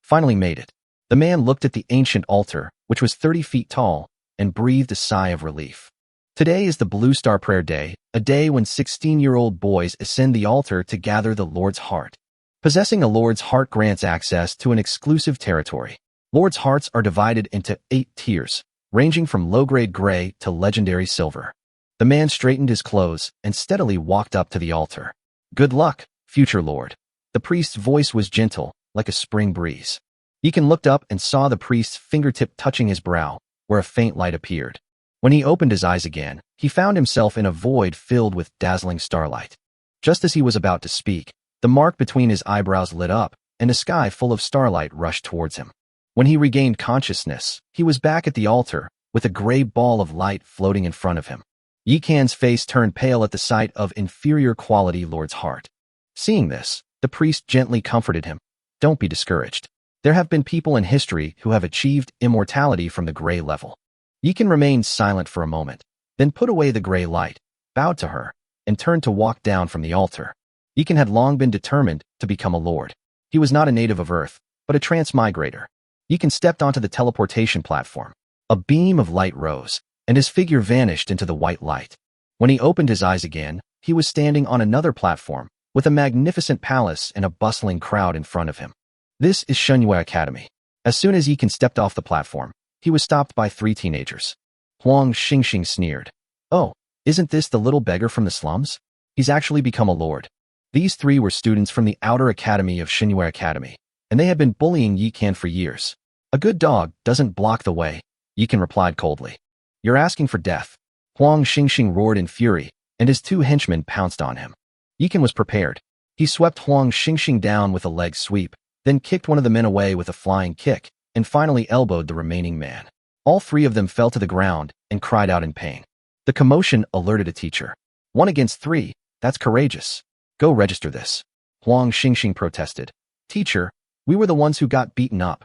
Finally made it. The man looked at the ancient altar, which was 30 feet tall, and breathed a sigh of relief. Today is the Blue Star Prayer Day, a day when 16-year-old boys ascend the altar to gather the Lord's heart. Possessing a Lord's heart grants access to an exclusive territory. Lord's hearts are divided into 8 tiers, ranging from low-grade gray to legendary silver. The man straightened his clothes and steadily walked up to the altar. "Good luck, future Lord." The priest's voice was gentle, like a spring breeze. Deacon looked up and saw the priest's fingertip touching his brow, where a faint light appeared. When he opened his eyes again, he found himself in a void filled with dazzling starlight. Just as he was about to speak, the mark between his eyebrows lit up, and a sky full of starlight rushed towards him. When he regained consciousness, he was back at the altar, with a gray ball of light floating in front of him. Yikan's face turned pale at the sight of inferior quality Lord's heart. Seeing this, the priest gently comforted him. "Don't be discouraged. There have been people in history who have achieved immortality from the gray level." Yikan remained silent for a moment, then put away the gray light, bowed to her, and turned to walk down from the altar. Yikan had long been determined to become a lord. He was not a native of Earth, but a transmigrator. Yikan stepped onto the teleportation platform. A beam of light rose, and his figure vanished into the white light. When he opened his eyes again, he was standing on another platform, with a magnificent palace and a bustling crowd in front of him. This is Manhwa Academy. As soon as Yikan stepped off the platform, he was stopped by 3 teenagers. Huang Xingxing sneered. "Oh, isn't this the little beggar from the slums? He's actually become a lord." These 3 were students from the outer academy of Manhwa Academy, and they had been bullying Yikan for years. "A good dog doesn't block the way," Yikan replied coldly. "You're asking for death." Huang Xingxing roared in fury, and his 2 henchmen pounced on him. Yikan was prepared. He swept Huang Xingxing down with a leg sweep, then kicked one of the men away with a flying kick, and finally elbowed the remaining man. All 3 of them fell to the ground and cried out in pain. The commotion alerted a teacher. "1 against 3, that's courageous. Go register this." Huang Xingxing protested. "Teacher, we were the ones who got beaten up."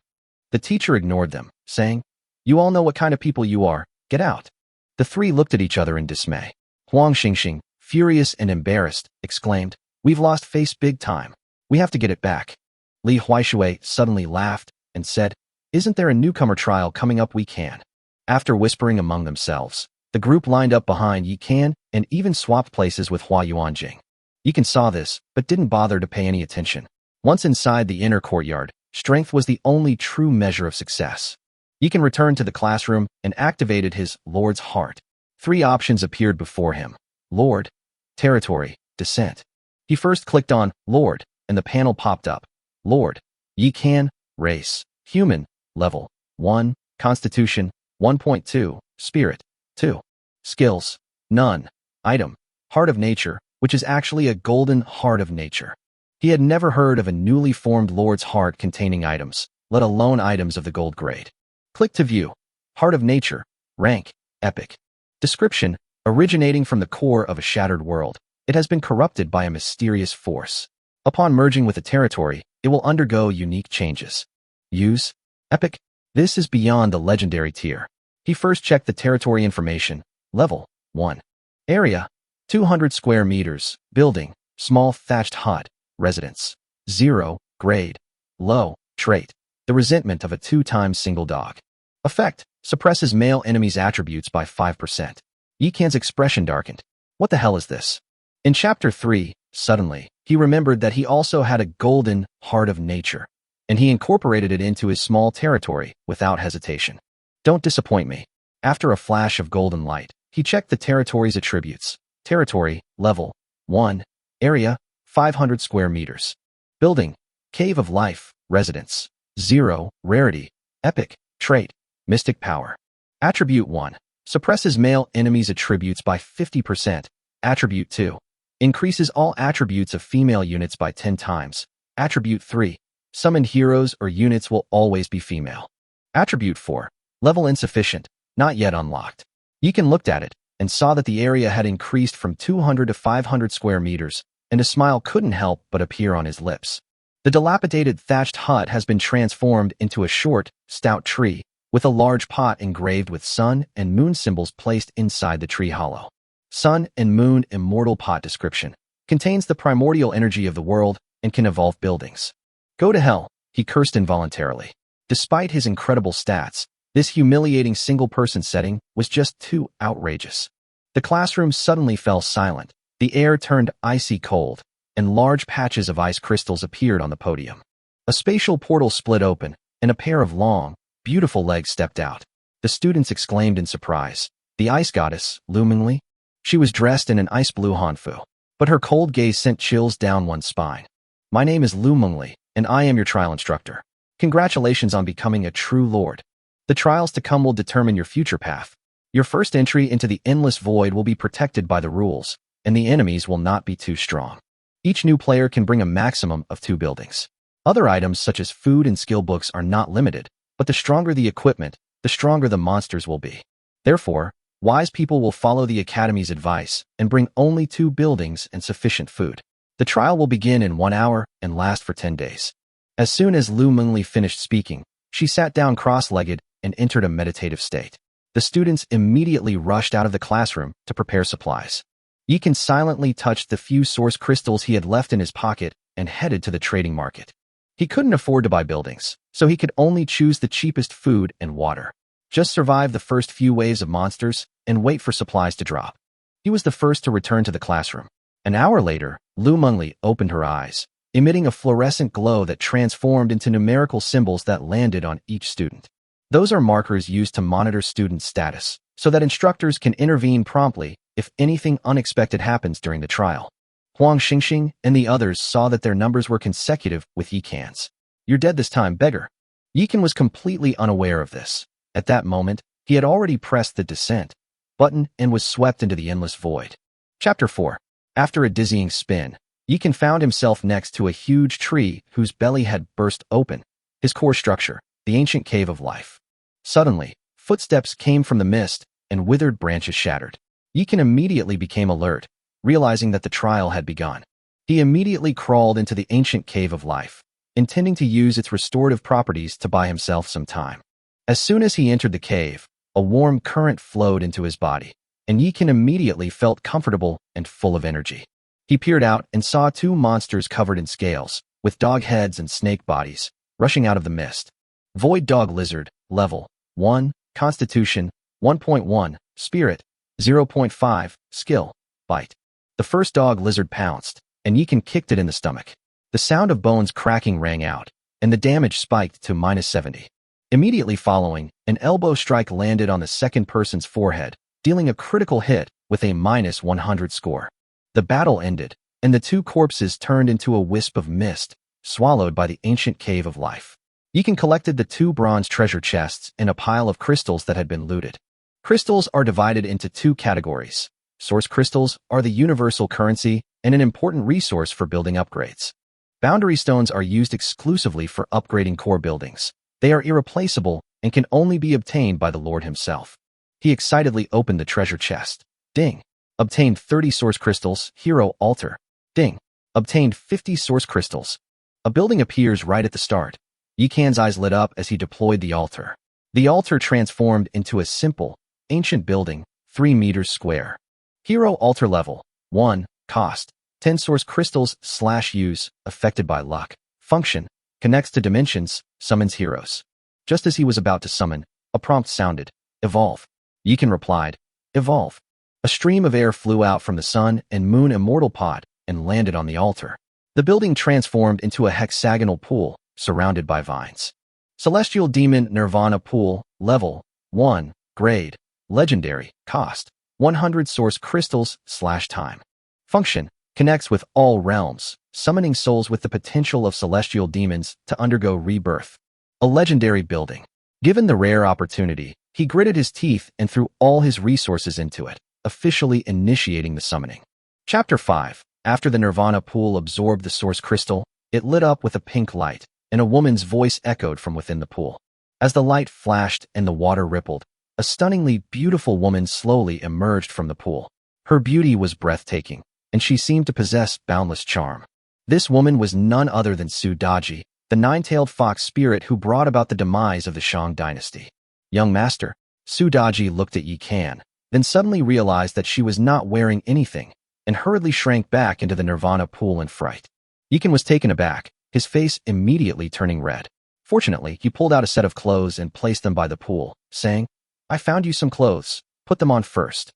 The teacher ignored them, saying, "You all know what kind of people you are. Get out." The 3 looked at each other in dismay. Huang Xingxing, furious and embarrassed, exclaimed, "We've lost face big time. We have to get it back." Li Huaishui suddenly laughed and said, "Isn't there a newcomer trial coming up we can?" After whispering among themselves, the group lined up behind Yikan and even swapped places with Hua Yuanjing. Yikan saw this, but didn't bother to pay any attention. Once inside the inner courtyard, strength was the only true measure of success. Yikan returned to the classroom and activated his Lord's Heart. 3 options appeared before him: Lord, Territory, Descent. He first clicked on Lord, and the panel popped up. Lord, Yikan, Race, Human, Level 1, Constitution 1.2, Spirit 2. Skills, None. Item, Heart of Nature, which is actually a golden heart of nature. He had never heard of a newly formed Lord's Heart containing items, let alone items of the gold grade. Click to view. Heart of Nature, Rank, Epic. Description, originating from the core of a shattered world, it has been corrupted by a mysterious force. Upon merging with a territory, it will undergo unique changes. Use, Epic. This is beyond the legendary tier. He first checked the territory information. Level 1. Area, 200 square meters. Building, small thatched hut. Residence, 0. Grade, low. Trait, the resentment of a 2x single dog. Effect, suppresses male enemies' attributes by 5%. Yikan's expression darkened. What the hell is this? In Chapter 3, suddenly, he remembered that he also had a golden heart of nature, and he incorporated it into his small territory without hesitation. Don't disappoint me. After a flash of golden light, he checked the territory's attributes. Territory, Level 1. Area, 500 square meters. Building, Cave of Life. Residence, 0. Rarity, Epic. Trait, Mystic Power. Attribute 1. Suppresses male enemies' attributes by 50%. Attribute 2. Increases all attributes of female units by 10 times. Attribute 3. Summoned heroes or units will always be female. Attribute 4. Level insufficient, not yet unlocked. Yikan looked at it and saw that the area had increased from 200 to 500 square meters, and a smile couldn't help but appear on his lips. The dilapidated thatched hut has been transformed into a short, stout tree, with a large pot engraved with sun and moon symbols placed inside the tree hollow. Sun and Moon Immortal Pot description. Contains the primordial energy of the world and can evolve buildings. Go to hell. He cursed involuntarily. Despite his incredible stats, this humiliating single-person setting was just too outrageous. The classroom suddenly fell silent, the air turned icy cold, and large patches of ice crystals appeared on the podium. A spatial portal split open, and a pair of long, beautiful legs stepped out. The students exclaimed in surprise. The ice goddess, Lu Mengli? She was dressed in an ice-blue hanfu, but her cold gaze sent chills down one's spine. My name is Lu Mengli, and I am your trial instructor. Congratulations on becoming a true lord. The trials to come will determine your future path. Your first entry into the endless void will be protected by the rules, and the enemies will not be too strong. Each new player can bring a maximum of 2 buildings. Other items such as food and skill books are not limited, but the stronger the equipment, the stronger the monsters will be. Therefore, wise people will follow the Academy's advice and bring only 2 buildings and sufficient food. The trial will begin in 1 hour and last for 10 days. As soon as Lu Mengli finished speaking, she sat down cross-legged and entered a meditative state. The students immediately rushed out of the classroom to prepare supplies. Yikan silently touched the few source crystals he had left in his pocket and headed to the trading market. He couldn't afford to buy buildings, so he could only choose the cheapest food and water. Just survive the first few waves of monsters and wait for supplies to drop. He was the first to return to the classroom. An hour later, Lu Mengli opened her eyes, emitting a fluorescent glow that transformed into numerical symbols that landed on each student. Those are markers used to monitor student status, so that instructors can intervene promptly if anything unexpected happens during the trial. Huang Xingxing and the others saw that their numbers were consecutive with Yikan's. You're dead this time, beggar. Yikan was completely unaware of this. At that moment, he had already pressed the descent button and was swept into the endless void. Chapter 4. After a dizzying spin, Yikan found himself next to a huge tree whose belly had burst open, his core structure, the ancient cave of life. Suddenly, footsteps came from the mist and withered branches shattered. Yikan immediately became alert, realizing that the trial had begun. He immediately crawled into the ancient cave of life, intending to use its restorative properties to buy himself some time. As soon as he entered the cave, a warm current flowed into his body, and Yikan immediately felt comfortable and full of energy. He peered out and saw 2 monsters covered in scales, with dog heads and snake bodies, rushing out of the mist. Void Dog Lizard, Level 1, Constitution 1.1, Spirit 0.5, Skill, Bite. The first dog lizard pounced, and Yikan kicked it in the stomach. The sound of bones cracking rang out, and the damage spiked to -70. Immediately following, an elbow strike landed on the second person's forehead, dealing a critical hit with a -100 score. The battle ended, and the 2 corpses turned into a wisp of mist, swallowed by the ancient cave of life. Yikan collected the 2 bronze treasure chests in a pile of crystals that had been looted. Crystals are divided into 2 categories. Source crystals are the universal currency and an important resource for building upgrades. Boundary stones are used exclusively for upgrading core buildings. They are irreplaceable and can only be obtained by the Lord himself. He excitedly opened the treasure chest. Ding. Obtained 30 source crystals, hero altar. Ding. Obtained 50 source crystals. A building appears right at the start. Yikan's eyes lit up as he deployed the altar. The altar transformed into a simple, ancient building, 3 meters square. Hero altar level 1, cost 10 source crystals / use, affected by luck. Function, connects to dimensions, summons heroes. Just as he was about to summon, a prompt sounded, evolve. Yikan replied, evolve. A stream of air flew out from the sun and moon immortal pod and landed on the altar. The building transformed into a hexagonal pool, surrounded by vines. Celestial Demon Nirvana Pool, level 1, grade, legendary, cost 100 source crystals / time. Function, connects with all realms, summoning souls with the potential of celestial demons to undergo rebirth. A legendary building. Given the rare opportunity, he gritted his teeth and threw all his resources into it, officially initiating the summoning. Chapter 5. After the Nirvana pool absorbed the source crystal, it lit up with a pink light, and a woman's voice echoed from within the pool. As the light flashed and the water rippled, a stunningly beautiful woman slowly emerged from the pool. Her beauty was breathtaking, and she seemed to possess boundless charm. This woman was none other than Succubi, the 9-tailed fox spirit who brought about the demise of the Shang dynasty. Young master, Succubi looked at Yikan, then suddenly realized that she was not wearing anything, and hurriedly shrank back into the Nirvana pool in fright. Yikan was taken aback, his face immediately turning red. Fortunately, he pulled out a set of clothes and placed them by the pool, saying, "I found you some clothes. Put them on first."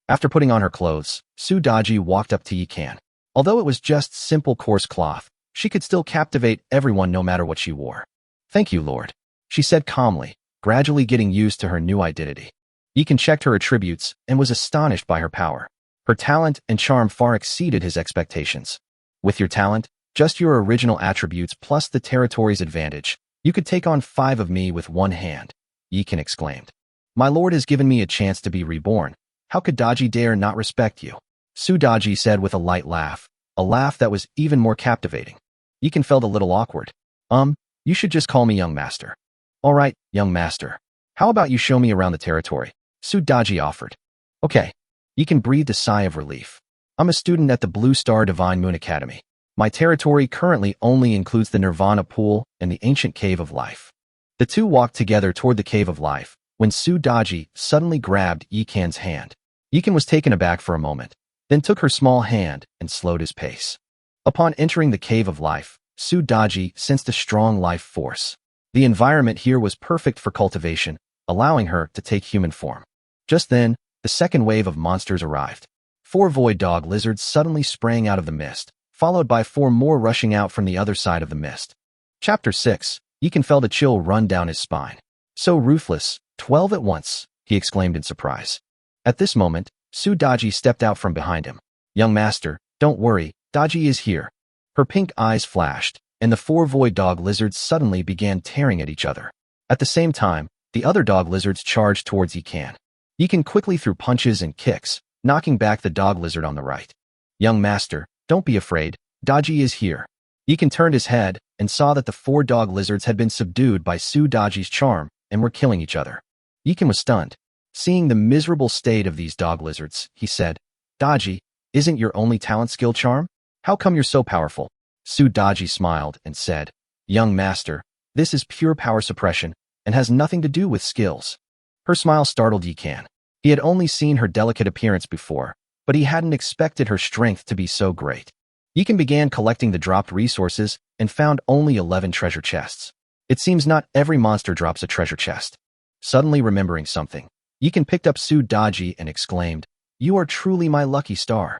After putting on her clothes, Sudaji walked up to Yikan. Although it was just simple coarse cloth, she could still captivate everyone no matter what she wore. "Thank you, Lord," she said calmly, gradually getting used to her new identity. Yikan checked her attributes and was astonished by her power. Her talent and charm far exceeded his expectations. With your talent, just your original attributes plus the territory's advantage, you could take on 5 of me with one hand, Yikan exclaimed. "My lord has given me a chance to be reborn. How could Daji dare not respect you?" Sudaji said with a light laugh, a laugh that was even more captivating. Yikan felt a little awkward. You should just call me young master." "All right, young master. How about you show me around the territory?" Sudaji offered. "Okay." Yikan breathed a sigh of relief. "I'm a student at the Blue Star Divine Moon Academy. My territory currently only includes the Nirvana Pool and the Ancient Cave of Life." The two walked together toward the Cave of Life, when Sudaji suddenly grabbed Yikan's hand. Yikan was taken aback for a moment, then took her small hand and slowed his pace. Upon entering the Cave of Life, Sudaji sensed a strong life force. The environment here was perfect for cultivation, allowing her to take human form. Just then, the second wave of monsters arrived. 4 void dog lizards suddenly sprang out of the mist, followed by 4 more rushing out from the other side of the mist. Chapter 6. Yikan felt a chill run down his spine. "So ruthless, 12 at once," he exclaimed in surprise. At this moment, Sudaji stepped out from behind him. "Young master, don't worry, Daji is here." Her pink eyes flashed, and the 4 void dog lizards suddenly began tearing at each other. At the same time, the other dog lizards charged towards Yikan. Yikan quickly threw punches and kicks, knocking back the dog lizard on the right. "Young master, don't be afraid, Daji is here." Yikan turned his head and saw that the 4 dog lizards had been subdued by Sudaji's charm and were killing each other. Yikan was stunned. Seeing the miserable state of these dog lizards, he said, "Daji, isn't your only talent skill charm? How come you're so powerful?" Sudaji smiled and said, "Young master, this is pure power suppression and has nothing to do with skills." Her smile startled Yikan. He had only seen her delicate appearance before, but he hadn't expected her strength to be so great. Yikan began collecting the dropped resources and found only 11 treasure chests. It seems not every monster drops a treasure chest. Suddenly remembering something, Yikan picked up Sudaji and exclaimed, "You are truly my lucky star."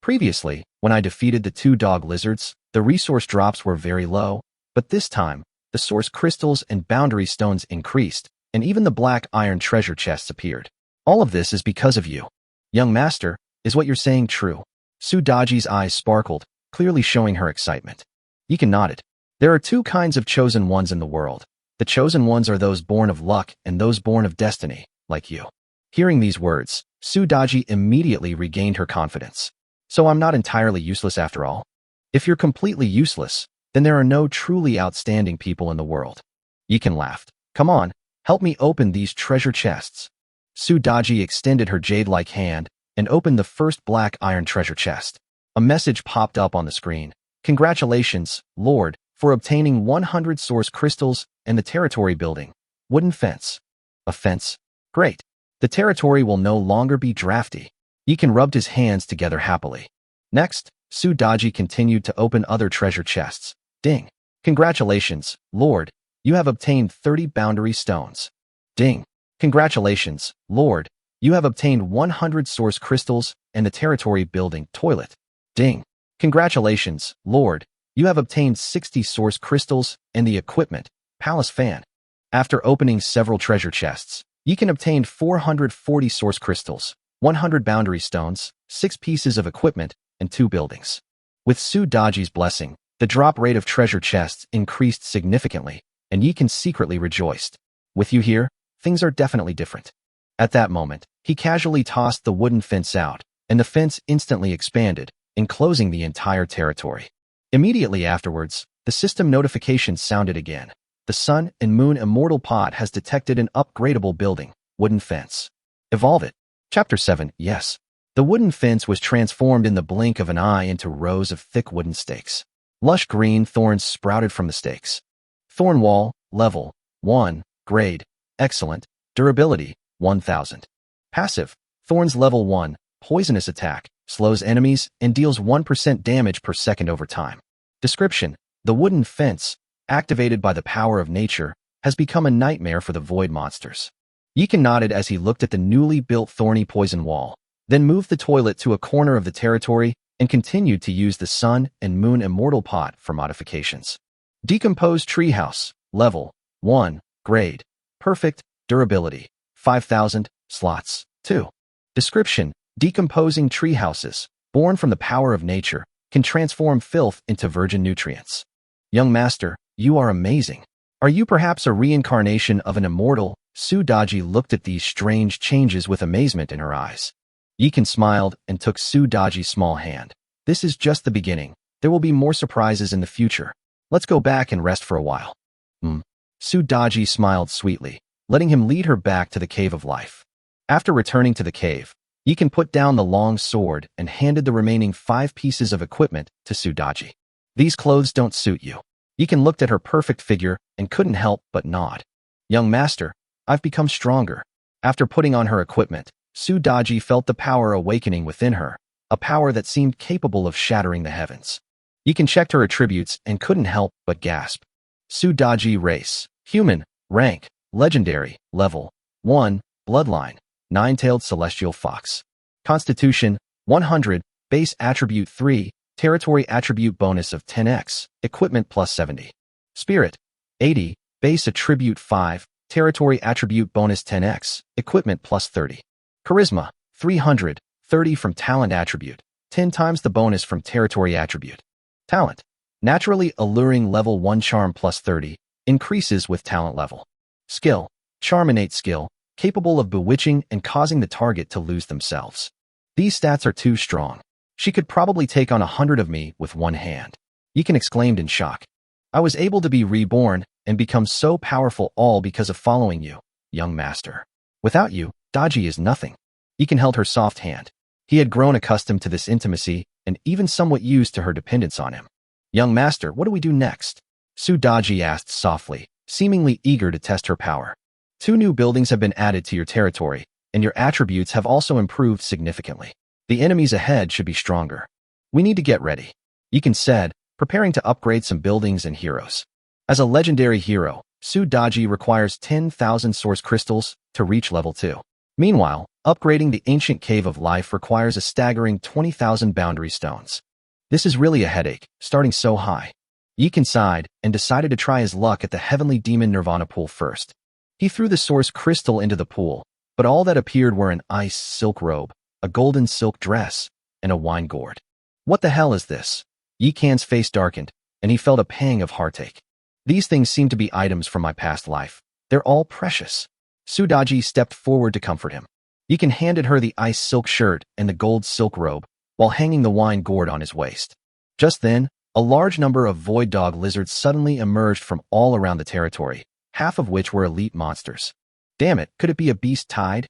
Previously, when I defeated the 2 dog lizards, the resource drops were very low, but this time, the source crystals and boundary stones increased, and even the black iron treasure chests appeared. "All of this is because of you. Young master, is what you're saying true?" Sudaji's eyes sparkled, clearly showing her excitement. Yikan nodded. "There are 2 kinds of chosen ones in the world. The chosen ones are those born of luck and those born of destiny, like you." Hearing these words, Sudaji immediately regained her confidence. "So I'm not entirely useless after all? If you're completely useless, then there are no truly outstanding people in the world." Yikan laughed. "Come on, help me open these treasure chests." Sudaji extended her jade-like hand and opened the first black iron treasure chest. A message popped up on the screen. "Congratulations, Lord, for obtaining 100 source crystals and the territory building. Wooden fence." "A fence? Great. The territory will no longer be drafty." Yikan rubbed his hands together happily. Next, Sudaji continued to open other treasure chests. "Ding. Congratulations, Lord, you have obtained 30 boundary stones." "Ding. Congratulations, Lord, you have obtained 100 source crystals and the territory building toilet." "Ding. Congratulations, Lord, you have obtained 60 source crystals and the equipment palace fan." After opening several treasure chests, Yikan obtained 440 source crystals, 100 boundary stones, 6 pieces of equipment, and 2 buildings. With Sudaji's blessing, the drop rate of treasure chests increased significantly, and Yikan secretly rejoiced. "With you here, things are definitely different." At that moment, he casually tossed the wooden fence out, and the fence instantly expanded, enclosing the entire territory. Immediately afterwards, the system notification sounded again. "The Sun and Moon Immortal Pod has detected an upgradable building, wooden fence. Evolve it." Chapter 7. Yes. The wooden fence was transformed in the blink of an eye into rows of thick wooden stakes. Lush green thorns sprouted from the stakes. Thorn wall, level 1, grade, excellent, durability, 1000. Passive, thorns level 1, poisonous attack, slows enemies and deals 1% damage per second over time. Description, The wooden fence, activated by the power of nature, has become a nightmare for the void monsters. Yikan nodded as he looked at the newly built thorny poison wall, then moved the toilet to a corner of the territory and continued to use the Sun and Moon Immortal Pot for modifications. Decomposed Treehouse, Level 1, Grade, Perfect, Durability, 5,000, Slots, 2. Description: Decomposing treehouses, born from the power of nature, can transform filth into virgin nutrients. Young master, you are amazing. Are you perhaps a reincarnation of an immortal? Sudaji looked at these strange changes with amazement in her eyes. Yikan smiled and took Sudaji's small hand. This is just the beginning. There will be more surprises in the future. Let's go back and rest for a while. Sudaji smiled sweetly, letting him lead her back to the Cave of Life. After returning to the cave, Yikan put down the long sword and handed the remaining 5 pieces of equipment to Sudaji. These clothes don't suit you. Yikan looked at her perfect figure and couldn't help but nod. Young master, I've become stronger. After putting on her equipment, Sudaji felt the power awakening within her, a power that seemed capable of shattering the heavens. Yikan checked her attributes and couldn't help but gasp. Sudaji race, human, rank, legendary, level 1, bloodline, 9-tailed celestial fox. Constitution, 100, base attribute 3, territory attribute bonus of 10x, equipment plus 70. Spirit, 80, base attribute 5, territory attribute bonus 10x, equipment plus 30. Charisma, 300, 30 from talent attribute, 10 times the bonus from territory attribute. Talent, naturally alluring level 1 charm plus 30, increases with talent level. Skill, charminate skill, capable of bewitching and causing the target to lose themselves. These stats are too strong. She could probably take on 100 of me with one hand. Yikan exclaimed in shock. I was able to be reborn and become so powerful all because of following you, young master. Without you, Daji is nothing. Yikan held her soft hand. He had grown accustomed to this intimacy and even somewhat used to her dependence on him. Young master, what do we do next? Sudaji asked softly, seemingly eager to test her power. 2 new buildings have been added to your territory, and your attributes have also improved significantly. The enemies ahead should be stronger. We need to get ready, Yikan said, preparing to upgrade some buildings and heroes. As a legendary hero, Sudaji requires 10,000 source crystals to reach level 2. Meanwhile, upgrading the ancient Cave of Life requires a staggering 20,000 boundary stones. This is really a headache, starting so high. Yikan sighed and decided to try his luck at the Heavenly Demon Nirvana pool first. He threw the source crystal into the pool, but all that appeared were an ice silk robe, a golden silk dress, and a wine gourd. What the hell is this? Yikan's face darkened, and he felt a pang of heartache. These things seem to be items from my past life. They're all precious. Sudaji stepped forward to comfort him. Yikan handed her the ice silk shirt and the gold silk robe, while hanging the wine gourd on his waist. Just then, a large number of void dog lizards suddenly emerged from all around the territory, half of which were elite monsters. Damn it, could it be a beast tide?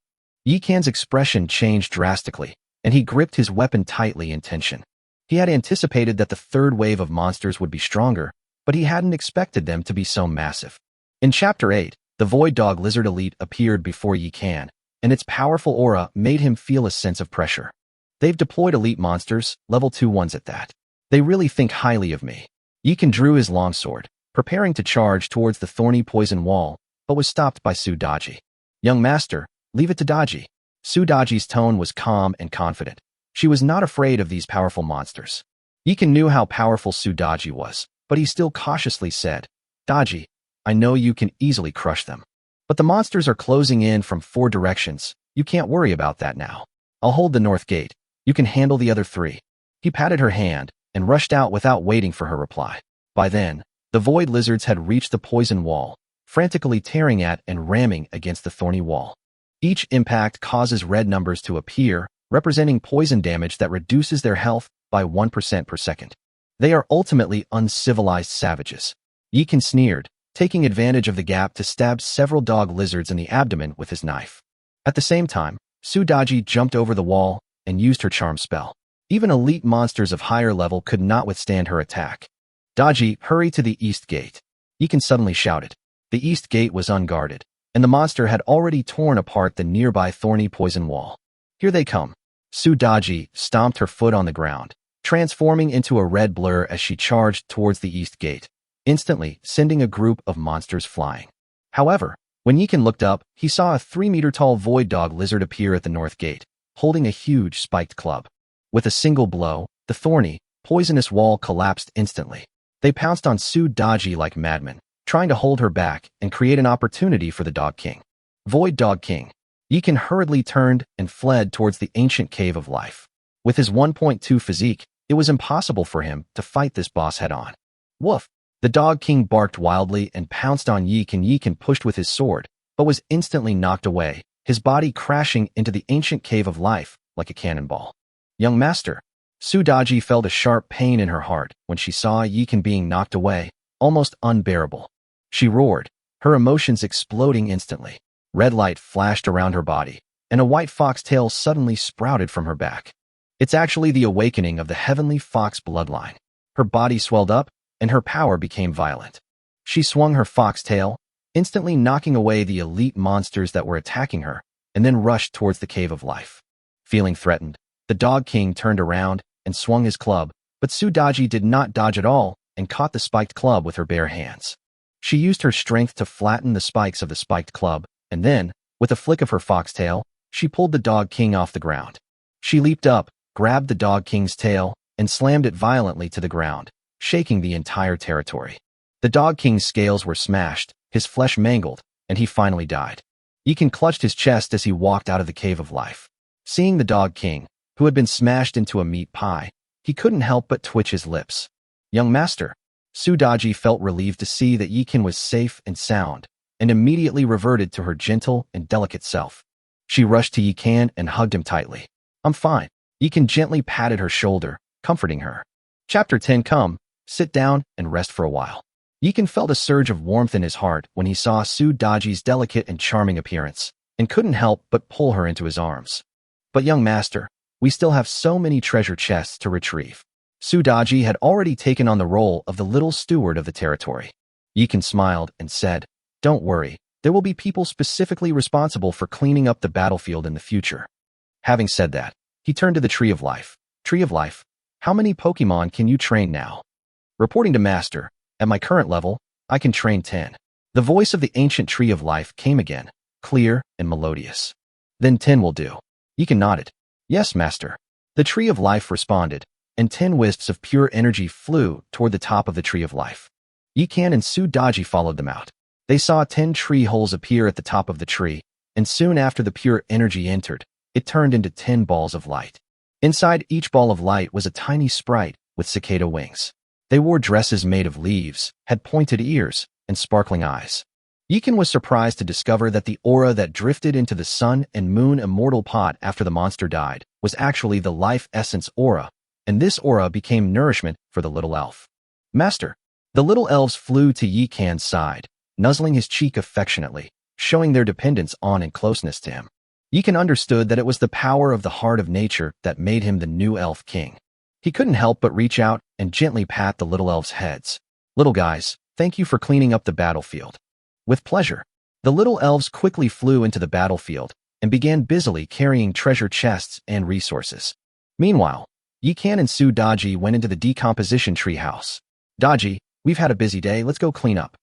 Yikan's expression changed drastically, and he gripped his weapon tightly in tension. He had anticipated that the third wave of monsters would be stronger, but he hadn't expected them to be so massive. In Chapter 8, the Void Dog Lizard Elite appeared before Yikan, and its powerful aura made him feel a sense of pressure. They've deployed elite monsters, level 2 ones at that. They really think highly of me. Yikan drew his longsword, preparing to charge towards the thorny poison wall, but was stopped by Sudaji. Young master, leave it to Daji. Sudaji's tone was calm and confident. She was not afraid of these powerful monsters. Yikan knew how powerful Sudaji was, but he still cautiously said, Daji, I know you can easily crush them. But the monsters are closing in from 4 directions. You can't worry about that now. I'll hold the north gate. You can handle the other 3. He patted her hand and rushed out without waiting for her reply. By then, the void lizards had reached the poison wall, frantically tearing at and ramming against the thorny wall. Each impact causes red numbers to appear, representing poison damage that reduces their health by 1% per second. They are ultimately uncivilized savages. Yikan sneered, taking advantage of the gap to stab several dog lizards in the abdomen with his knife. At the same time, Sudaji jumped over the wall and used her charm spell. Even elite monsters of higher level could not withstand her attack. Daji, hurry to the east gate. Yikan suddenly shouted. The east gate was unguarded, and the monster had already torn apart the nearby thorny poison wall. Here they come. Sudaji stomped her foot on the ground, transforming into a red blur as she charged towards the east gate, instantly sending a group of monsters flying. However, when Yikan looked up, he saw a 3-meter-tall void dog lizard appear at the north gate, holding a huge spiked club. With a single blow, the thorny, poisonous wall collapsed instantly. They pounced on Succubi like madmen, trying to hold her back and create an opportunity for the Dog King. Void Dog King. Yikan hurriedly turned and fled towards the ancient cave of life. With his 1.2 physique, it was impossible for him to fight this boss head-on. Woof! The Dog King barked wildly and pounced on Yikan. Yikan pushed with his sword, but was instantly knocked away, his body crashing into the ancient cave of life like a cannonball. Young master. Succubi felt a sharp pain in her heart when she saw Yikan being knocked away, almost unbearable. She roared, her emotions exploding instantly. Red light flashed around her body, and a white fox tail suddenly sprouted from her back. It's actually the awakening of the heavenly fox bloodline. Her body swelled up, and her power became violent. She swung her fox tail, instantly knocking away the elite monsters that were attacking her, and then rushed towards the cave of life. Feeling threatened, the Dog King turned around and swung his club, but Succubi did not dodge at all and caught the spiked club with her bare hands. She used her strength to flatten the spikes of the spiked club, and then, with a flick of her foxtail, she pulled the Dog King off the ground. She leaped up, grabbed the Dog King's tail, and slammed it violently to the ground, shaking the entire territory. The Dog King's scales were smashed, his flesh mangled, and he finally died. Yikan clutched his chest as he walked out of the cave of life. Seeing the Dog King, who had been smashed into a meat pie, he couldn't help but twitch his lips. Young master. Succubi felt relieved to see that Yikan was safe and sound, and immediately reverted to her gentle and delicate self. She rushed to Yikan and hugged him tightly. I'm fine. Yikan gently patted her shoulder, comforting her. Chapter 10. Come, sit down and rest for a while. Yikan felt a surge of warmth in his heart when he saw Succubi's delicate and charming appearance, and couldn't help but pull her into his arms. But young master, we still have so many treasure chests to retrieve. Succubi had already taken on the role of the little steward of the territory. Yikan smiled and said, Don't worry, there will be people specifically responsible for cleaning up the battlefield in the future. Having said that, he turned to the Tree of Life. Tree of Life, how many Pokemon can you train now? Reporting to Master, at my current level, I can train 10. The voice of the ancient Tree of Life came again, clear and melodious. Then 10 will do. Yikan nodded. Yes, Master. The Tree of Life responded, and 10 wisps of pure energy flew toward the top of the Tree of Life. Yikan and Succubi followed them out. They saw 10 tree holes appear at the top of the tree, and soon after the pure energy entered, it turned into 10 balls of light. Inside each ball of light was a tiny sprite with cicada wings. They wore dresses made of leaves, had pointed ears, and sparkling eyes. Yikan was surprised to discover that the aura that drifted into the sun and moon immortal pot after the monster died was actually the life essence aura, and this aura became nourishment for the little elf. Master. The little elves flew to Yikan's side, nuzzling his cheek affectionately, showing their dependence on and closeness to him. Yikan understood that it was the power of the heart of nature that made him the new elf king. He couldn't help but reach out and gently pat the little elves' heads. Little guys, thank you for cleaning up the battlefield. With pleasure. The little elves quickly flew into the battlefield and began busily carrying treasure chests and resources. Meanwhile, Yikan and Succubi went into the decomposition treehouse. Daji, we've had a busy day, let's go clean up.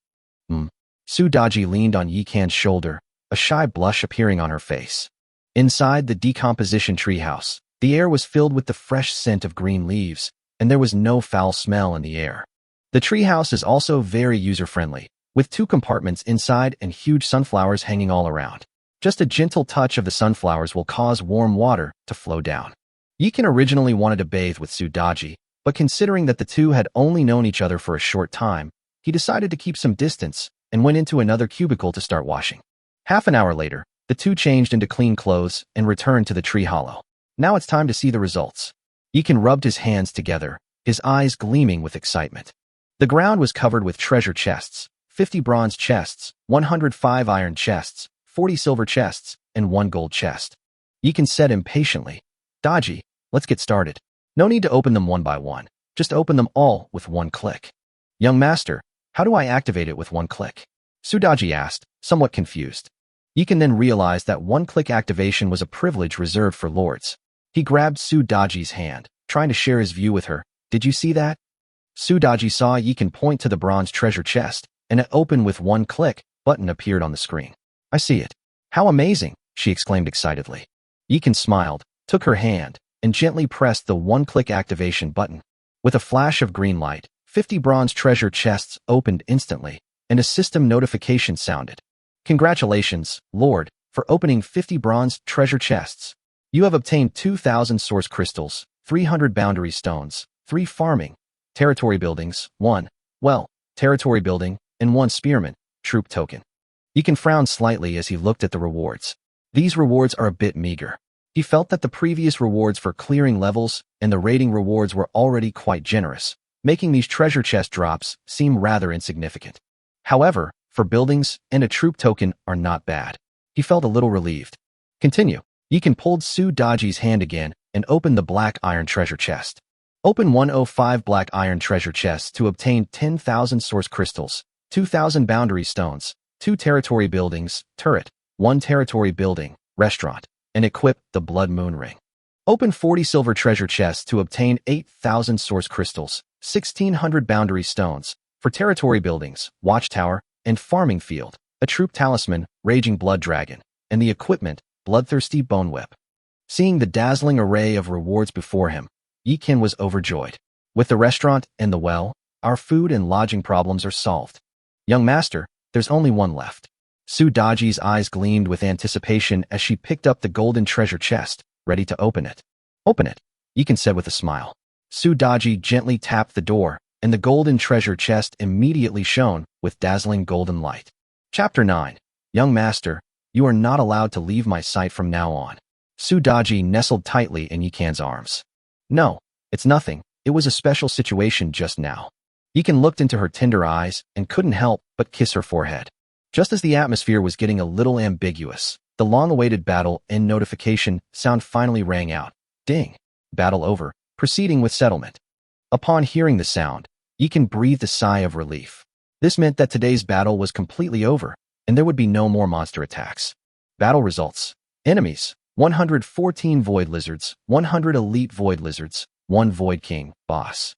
Succubi leaned on Yikan's shoulder, a shy blush appearing on her face. Inside the decomposition treehouse, the air was filled with the fresh scent of green leaves, and there was no foul smell in the air. The treehouse is also very user-friendly, with 2 compartments inside and huge sunflowers hanging all around. Just a gentle touch of the sunflowers will cause warm water to flow down. Yikan originally wanted to bathe with Succubi, but considering that the two had only known each other for a short time, he decided to keep some distance and went into another cubicle to start washing. Half an hour later, the two changed into clean clothes and returned to the tree hollow. Now it's time to see the results. Yikan rubbed his hands together, his eyes gleaming with excitement. The ground was covered with treasure chests, 50 bronze chests, 105 iron chests, 40 silver chests, and 1 gold chest. Yikan said impatiently, Daji, let's get started. No need to open them one by one. Just open them all with 1 click. Young master, how do I activate it with 1 click? Succubi asked, somewhat confused. Yikan then realized that 1-click activation was a privilege reserved for lords. He grabbed Succubi's hand, trying to share his view with her. Did you see that? Sudaji saw Yikan point to the bronze treasure chest, and it opened with one click. Button appeared on the screen. I see it. How amazing, she exclaimed excitedly. Yikan smiled, took her hand, and gently pressed the one-click activation button. With a flash of green light, 50 bronze treasure chests opened instantly, and a system notification sounded. Congratulations, Lord, for opening 50 bronze treasure chests. You have obtained 2,000 source crystals, 300 boundary stones, 3 farming, territory buildings, 1, territory building, and 1 spearman, troop token. Yikan frowned slightly as he looked at the rewards. These rewards are a bit meager. He felt that the previous rewards for clearing levels and the raiding rewards were already quite generous, making these treasure chest drops seem rather insignificant. However, for buildings and a troop token are not bad. He felt a little relieved. Continue. Yikan pulled Sudaji's hand again and opened the black iron treasure chest. Open 105 black iron treasure chests to obtain 10,000 source crystals, 2,000 boundary stones, 2 territory buildings, turret, 1 territory building, restaurant, and equip the blood moon ring. Open 40 silver treasure chests to obtain 8,000 source crystals, 1,600 boundary stones, for territory buildings, watchtower, and farming field, a troop talisman, raging blood dragon, and the equipment, bloodthirsty bone whip. Seeing the dazzling array of rewards before him, Yikan was overjoyed. With the restaurant and the well, our food and lodging problems are solved. Young master, there's only one left. Sudaji's eyes gleamed with anticipation as she picked up the golden treasure chest, ready to open it. Open it, Yikan said with a smile. Sudaji gently tapped the door, and the golden treasure chest immediately shone with dazzling golden light. Chapter 9. Young master, you are not allowed to leave my sight from now on. Sudaji nestled tightly in Yikan's arms. No, it's nothing. It was a special situation just now. Yikan looked into her tender eyes and couldn't help but kiss her forehead. Just as the atmosphere was getting a little ambiguous, the long-awaited battle end notification sound finally rang out. Ding. Battle over. Proceeding with settlement. Upon hearing the sound, Yikan breathed a sigh of relief. This meant that today's battle was completely over, and there would be no more monster attacks. Battle results. Enemies: 114 void lizards, 100 elite void lizards, 1 void king, boss.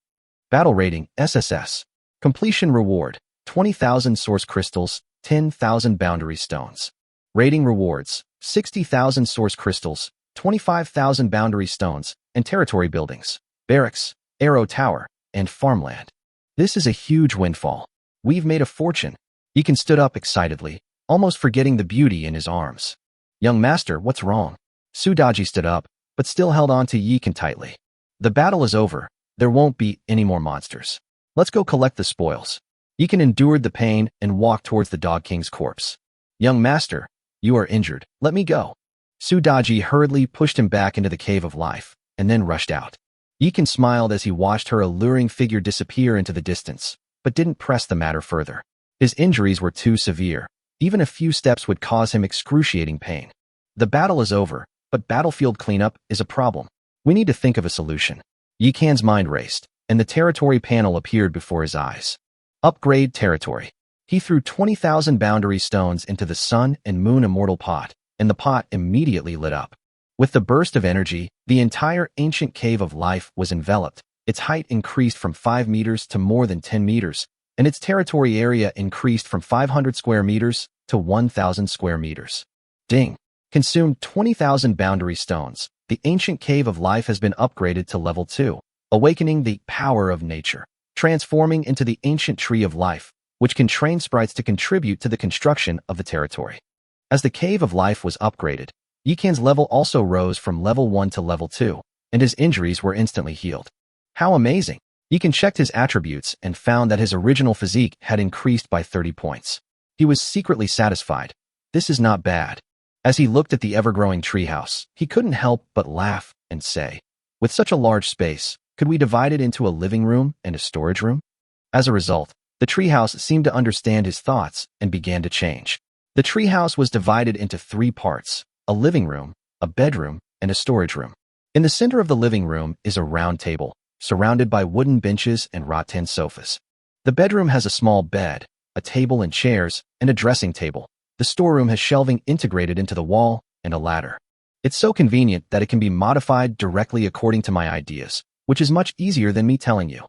Battle rating: SSS. Completion reward: 20,000 source crystals, 10,000 boundary stones. Rating rewards: 60,000 source crystals, 25,000 boundary stones, and territory buildings, barracks, arrow tower, and farmland. This is a huge windfall. We've made a fortune. Yikan stood up excitedly, almost forgetting the beauty in his arms. Young master, what's wrong? Sudaji stood up, but still held on to Yikan tightly. The battle is over. There won't be any more monsters. Let's go collect the spoils. Yikan endured the pain and walked towards the Dog King's corpse. Young master, you are injured. Let me go. Sudaji hurriedly pushed him back into the cave of life, and then rushed out. Yikan smiled as he watched her alluring figure disappear into the distance, but didn't press the matter further. His injuries were too severe. Even a few steps would cause him excruciating pain. The battle is over, but battlefield cleanup is a problem. We need to think of a solution. Yikan's mind raced, and the territory panel appeared before his eyes. Upgrade territory. He threw 20,000 boundary stones into the sun and moon immortal pot, and the pot immediately lit up. With the burst of energy, the entire ancient cave of life was enveloped. Its height increased from 5 meters to more than 10 meters, and its territory area increased from 500 square meters to 1,000 square meters. Ding. Consumed 20,000 boundary stones. The ancient cave of life has been upgraded to level 2, awakening the power of nature, transforming into the ancient tree of life, which can train sprites to contribute to the construction of the territory. As the cave of life was upgraded, Yikan's level also rose from level 1 to level 2, and his injuries were instantly healed. How amazing! Yikan checked his attributes and found that his original physique had increased by 30 points. He was secretly satisfied. This is not bad. As he looked at the ever-growing treehouse, he couldn't help but laugh and say, with such a large space, could we divide it into a living room and a storage room? As a result, the treehouse seemed to understand his thoughts and began to change. The treehouse was divided into 3 parts: a living room, a bedroom, and a storage room. In the center of the living room is a round table, surrounded by wooden benches and rattan sofas. The bedroom has a small bed, a table and chairs, and a dressing table. The storeroom has shelving integrated into the wall and a ladder. It's so convenient that it can be modified directly according to my ideas, which is much easier than me telling you.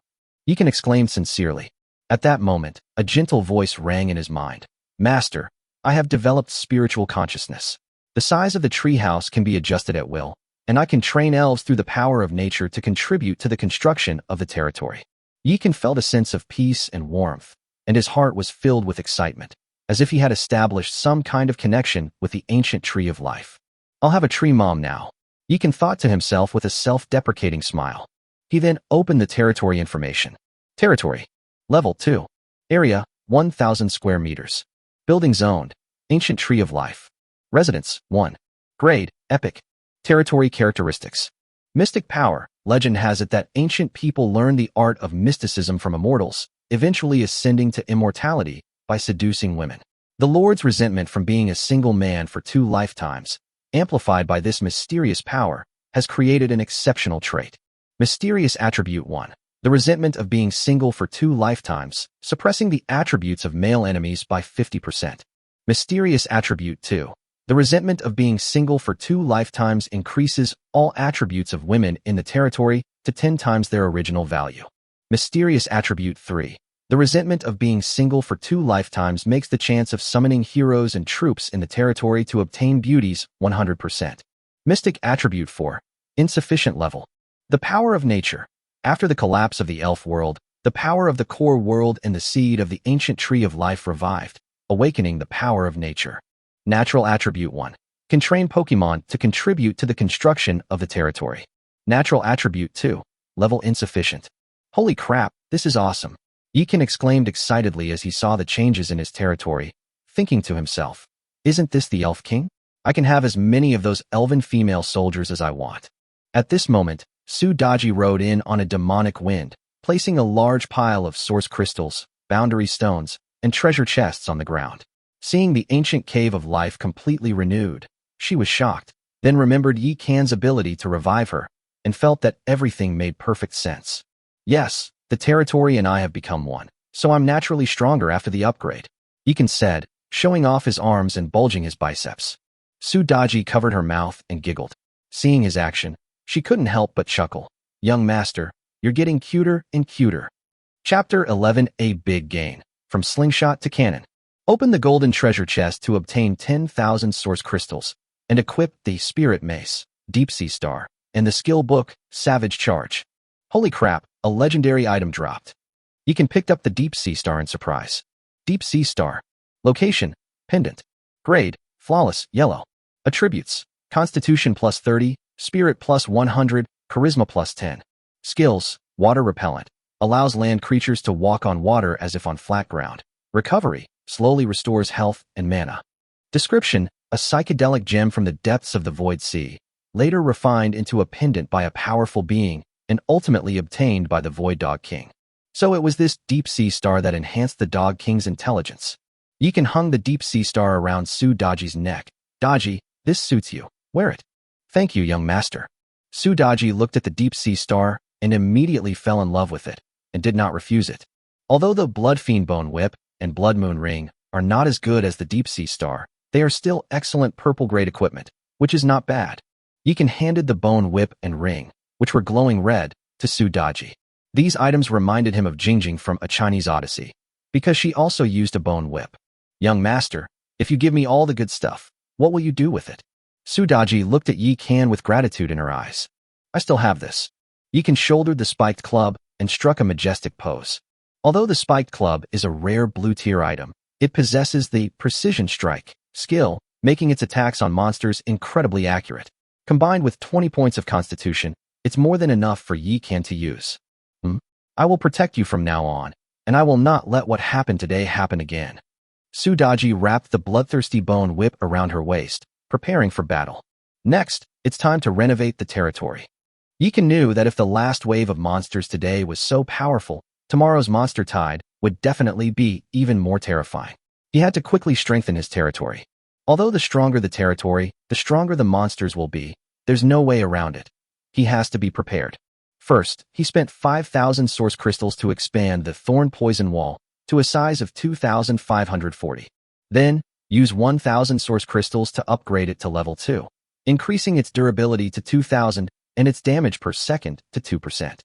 Yeekan exclaimed sincerely. At that moment, a gentle voice rang in his mind. Master, I have developed spiritual consciousness. The size of the treehouse can be adjusted at will, and I can train elves through the power of nature to contribute to the construction of the territory. Yeekan felt a sense of peace and warmth, and his heart was filled with excitement, as if he had established some kind of connection with the ancient tree of life. I'll have a tree mom now, Yeekan thought to himself with a self-deprecating smile. He then opened the territory information. Territory. Level 2. Area, 1,000 square meters. Buildings owned. Ancient Tree of Life. Residence, 1. Grade, Epic. Territory characteristics. Mystic power. Legend has it that ancient people learned the art of mysticism from immortals, eventually ascending to immortality by seducing women. The Lord's resentment from being a single man for 2 lifetimes, amplified by this mysterious power, has created an exceptional trait. Mysterious Attribute 1. The resentment of being single for 2 lifetimes, suppressing the attributes of male enemies by 50%. Mysterious Attribute 2. The resentment of being single for 2 lifetimes increases all attributes of women in the territory to 10 times their original value. Mysterious Attribute 3. The resentment of being single for 2 lifetimes makes the chance of summoning heroes and troops in the territory to obtain beauties 100%. Mystic Attribute 4. Insufficient level. The power of nature. After the collapse of the elf world, the power of the core world and the seed of the ancient tree of life revived, awakening the power of nature. Natural Attribute 1. Can train Pokemon to contribute to the construction of the territory. Natural Attribute 2. Level insufficient. Holy crap, this is awesome. Yeekan exclaimed excitedly as he saw the changes in his territory, thinking to himself, isn't this the Elf King? I can have as many of those elven female soldiers as I want. At this moment, Succubi rode in on a demonic wind, placing a large pile of source crystals, boundary stones, and treasure chests on the ground. Seeing the ancient cave of life completely renewed, she was shocked, then remembered Yeekan's ability to revive her, and felt that everything made perfect sense. Yes, the territory and I have become one, so I'm naturally stronger after the upgrade, Yeekan said, showing off his arms and bulging his biceps. Succubi covered her mouth and giggled. Seeing his action, she couldn't help but chuckle. Young master, you're getting cuter and cuter. Chapter 11. A Big Gain. From Slingshot to Cannon. Open the golden treasure chest to obtain 10,000 source crystals, and equip the Spirit Mace, Deep Sea Star, and the skill book, Savage Charge. Holy crap, a legendary item dropped. Yeekan picked up the Deep Sea Star in surprise. Deep Sea Star. Location, Pendant. Grade, Flawless, Yellow. Attributes, Constitution plus 30, Spirit plus 100, Charisma plus 10. Skills, Water Repellent. Allows land creatures to walk on water as if on flat ground. Recovery, slowly restores health and mana. Description, a psychedelic gem from the depths of the Void Sea, later refined into a pendant by a powerful being, and ultimately obtained by the Void Dog King. So it was this Deep Sea Star that enhanced the Dog King's intelligence. Yeekan hung the Deep Sea Star around Succubi's neck. Daji, this suits you. Wear it. Thank you, young master. Succubi looked at the Deep Sea Star and immediately fell in love with it, and did not refuse it. Although the Blood Fiend Bone Whip and Blood Moon Ring are not as good as the Deep Sea Star, they are still excellent purple-grade equipment, which is not bad. Yeekan handed the Bone Whip and Ring, which were glowing red, to Succubi. These items reminded him of Jingjing from A Chinese Odyssey, because she also used a bone whip. Young master, if you give me all the good stuff, what will you do with it? Succubi looked at Yeekan with gratitude in her eyes. I still have this. Yeekan shouldered the spiked club and struck a majestic pose. Although the spiked club is a rare blue-tier item, it possesses the Precision Strike skill, making its attacks on monsters incredibly accurate. Combined with 20 points of Constitution, it's more than enough for Yeekan to use. I will protect you from now on, and I will not let what happened today happen again. Succubi wrapped the bloodthirsty bone whip around her waist, preparing for battle. Next, it's time to renovate the territory. Yeekan knew that if the last wave of monsters today was so powerful, tomorrow's monster tide would definitely be even more terrifying. He had to quickly strengthen his territory. Although the stronger the territory, the stronger the monsters will be, there's no way around it. He has to be prepared. First, he spent 5,000 source crystals to expand the Thorn Poison Wall to a size of 2,540. Then, use 1,000 source crystals to upgrade it to level 2, increasing its durability to 2,000 and its damage per second to 2%.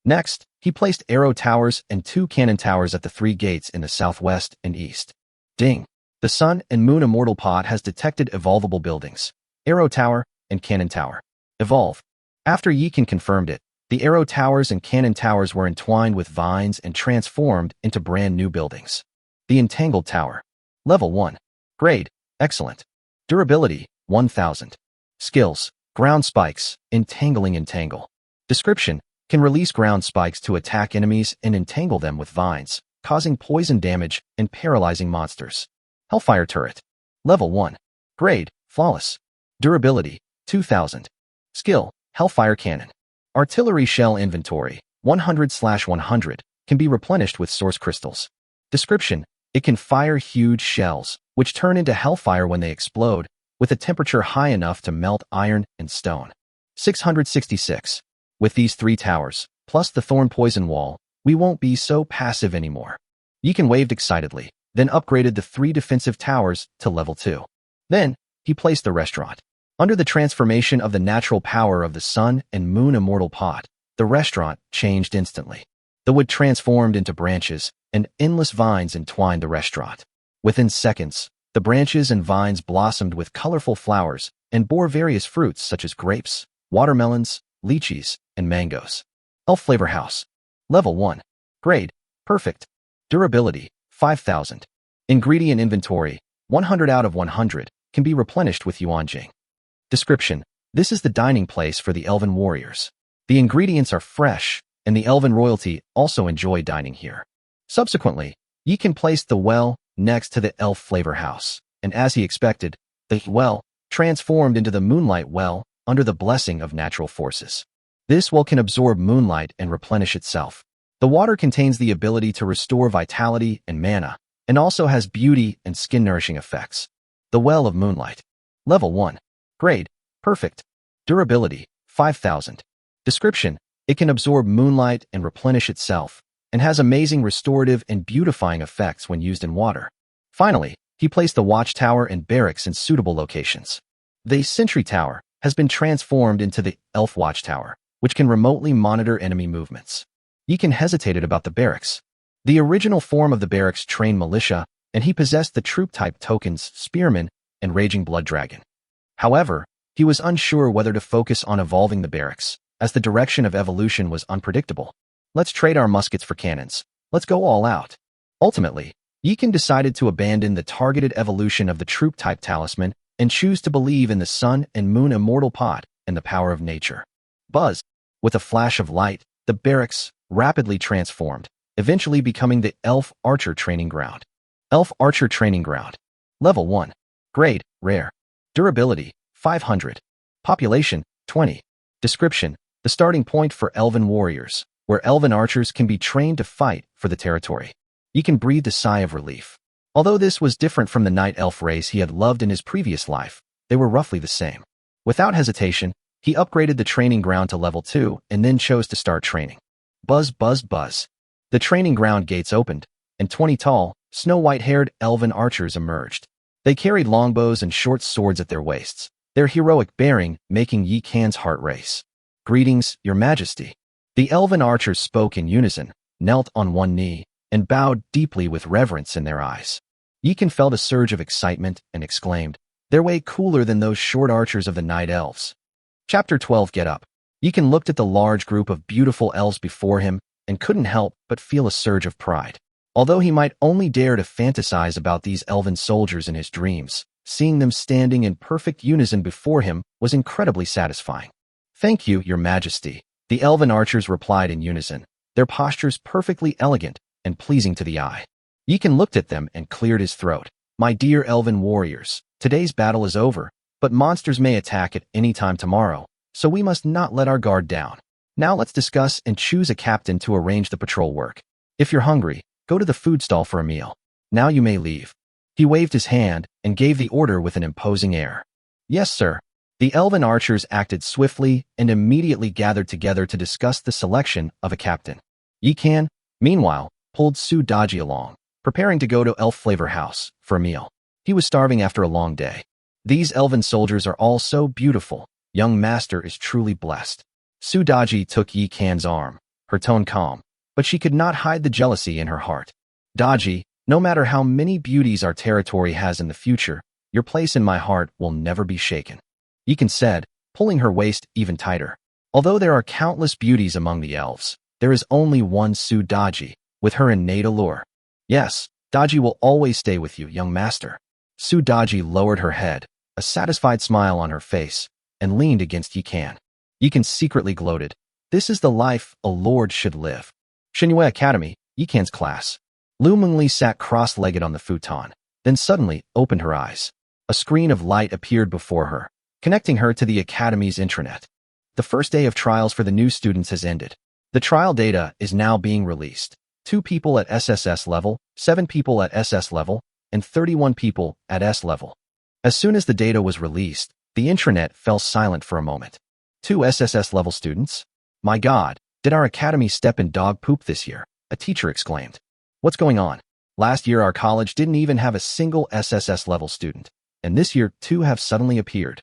Next, he placed arrow towers and 2 cannon towers at the 3 gates in the southwest and east. Ding! The Sun and Moon Immortal Pot has detected evolvable buildings. Arrow Tower and Cannon Tower. Evolve. After Yikan confirmed it, the arrow towers and cannon towers were entwined with vines and transformed into brand new buildings. The Entangled Tower. Level 1. Grade, excellent. Durability, 1000. Skills, ground spikes, entangle. Description, can release ground spikes to attack enemies and entangle them with vines, causing poison damage and paralyzing monsters. Hellfire Turret. Level 1. Grade, flawless. Durability, 2000. Skill, Hellfire Cannon. Artillery Shell Inventory, 100/100, can be replenished with source crystals. Description, it can fire huge shells, which turn into hellfire when they explode, with a temperature high enough to melt iron and stone. 666. With these 3 towers, plus the Thorn Poison Wall, we won't be so passive anymore. Yikan waved excitedly, then upgraded the 3 defensive towers to level 2. Then, he placed the restaurant. Under the transformation of the natural power of the Sun and Moon Immortal Pot, the restaurant changed instantly. The wood transformed into branches, and endless vines entwined the restaurant. Within seconds, the branches and vines blossomed with colorful flowers and bore various fruits such as grapes, watermelons, lychees, and mangoes. Elf Flavor House. Level 1. Grade, perfect. Durability, 5000. Ingredient Inventory, 100 out of 100, can be replenished with Yuanjing. Description, this is the dining place for the elven warriors. The ingredients are fresh, and the elven royalty also enjoy dining here. Subsequently, Yikan placed the well next to the elf flavor house, and as he expected, the well transformed into the moonlight well under the blessing of natural forces. This well can absorb moonlight and replenish itself. The water contains the ability to restore vitality and mana, and also has beauty and skin-nourishing effects. The Well of Moonlight. Level 1. Grade, perfect. Durability, 5000. Description, it can absorb moonlight and replenish itself, and has amazing restorative and beautifying effects when used in water. Finally, he placed the watchtower and barracks in suitable locations. The Sentry Tower has been transformed into the Elf Watchtower, which can remotely monitor enemy movements. Yikan hesitated about the barracks. The original form of the barracks trained militia, and he possessed the troop-type tokens Spearman and Raging Blood Dragon. However, he was unsure whether to focus on evolving the barracks, as the direction of evolution was unpredictable. Let's trade our muskets for cannons. Let's go all out. Ultimately, Yikan decided to abandon the targeted evolution of the troop-type talisman and choose to believe in the Sun and Moon Immortal Pot and the power of nature. Buzz. With a flash of light, the barracks rapidly transformed, eventually becoming the Elf Archer Training Ground. Elf Archer Training Ground. Level 1. Grade, rare. Durability, 500. Population, 20. Description, the starting point for elven warriors, where elven archers can be trained to fight for the territory. Yikan breathed a sigh of relief. Although this was different from the night elf race he had loved in his previous life, they were roughly the same. Without hesitation, he upgraded the training ground to level 2 and then chose to start training. Buzz, buzz, buzz. The training ground gates opened, and 20 tall, snow-white-haired elven archers emerged. They carried longbows and short swords at their waists, their heroic bearing making Yikan's heart race. Greetings, your majesty. The elven archers spoke in unison, knelt on one knee, and bowed deeply with reverence in their eyes. Yikan felt a surge of excitement and exclaimed, "They're way cooler than those short archers of the night elves." Chapter 12 Get Up. Yikan looked at the large group of beautiful elves before him and couldn't help but feel a surge of pride. Although he might only dare to fantasize about these elven soldiers in his dreams, seeing them standing in perfect unison before him was incredibly satisfying. "Thank you, your majesty," the elven archers replied in unison, their postures perfectly elegant and pleasing to the eye. Yikan looked at them and cleared his throat. "My dear elven warriors, today's battle is over, but monsters may attack at any time tomorrow, so we must not let our guard down. Now let's discuss and choose a captain to arrange the patrol work. If you're hungry, go to the food stall for a meal. Now you may leave." He waved his hand and gave the order with an imposing air. "Yes, sir." The elven archers acted swiftly and immediately gathered together to discuss the selection of a captain. Yikan, meanwhile, pulled Succubi along, preparing to go to Elf Flavor House for a meal. He was starving after a long day. "These elven soldiers are all so beautiful. Young master is truly blessed." Succubi took Yikan's arm, her tone calm, but she could not hide the jealousy in her heart. Daji, no matter how many beauties our territory has in the future, your place in my heart will never be shaken. Yikan said, pulling her waist even tighter. Although there are countless beauties among the elves, there is only one Daji, with her innate allure. Yes, Daji will always stay with you, young master. Daji lowered her head, a satisfied smile on her face, and leaned against Yikan. Yikan secretly gloated. This is the life a lord should live. Shinhua Academy, Yikan's class. Lu Mengli sat cross-legged on the futon, then suddenly opened her eyes. A screen of light appeared before her, connecting her to the academy's intranet. The first day of trials for the new students has ended. The trial data is now being released. 2 people at SSS-Level, 7 people at SS-Level, and 31 people at S-Level. As soon as the data was released, the intranet fell silent for a moment. 2 SSS-Level students? My God, did our academy step in dog poop this year? A teacher exclaimed. What's going on? Last year our college didn't even have a single SSS-Level student, and this year 2 have suddenly appeared.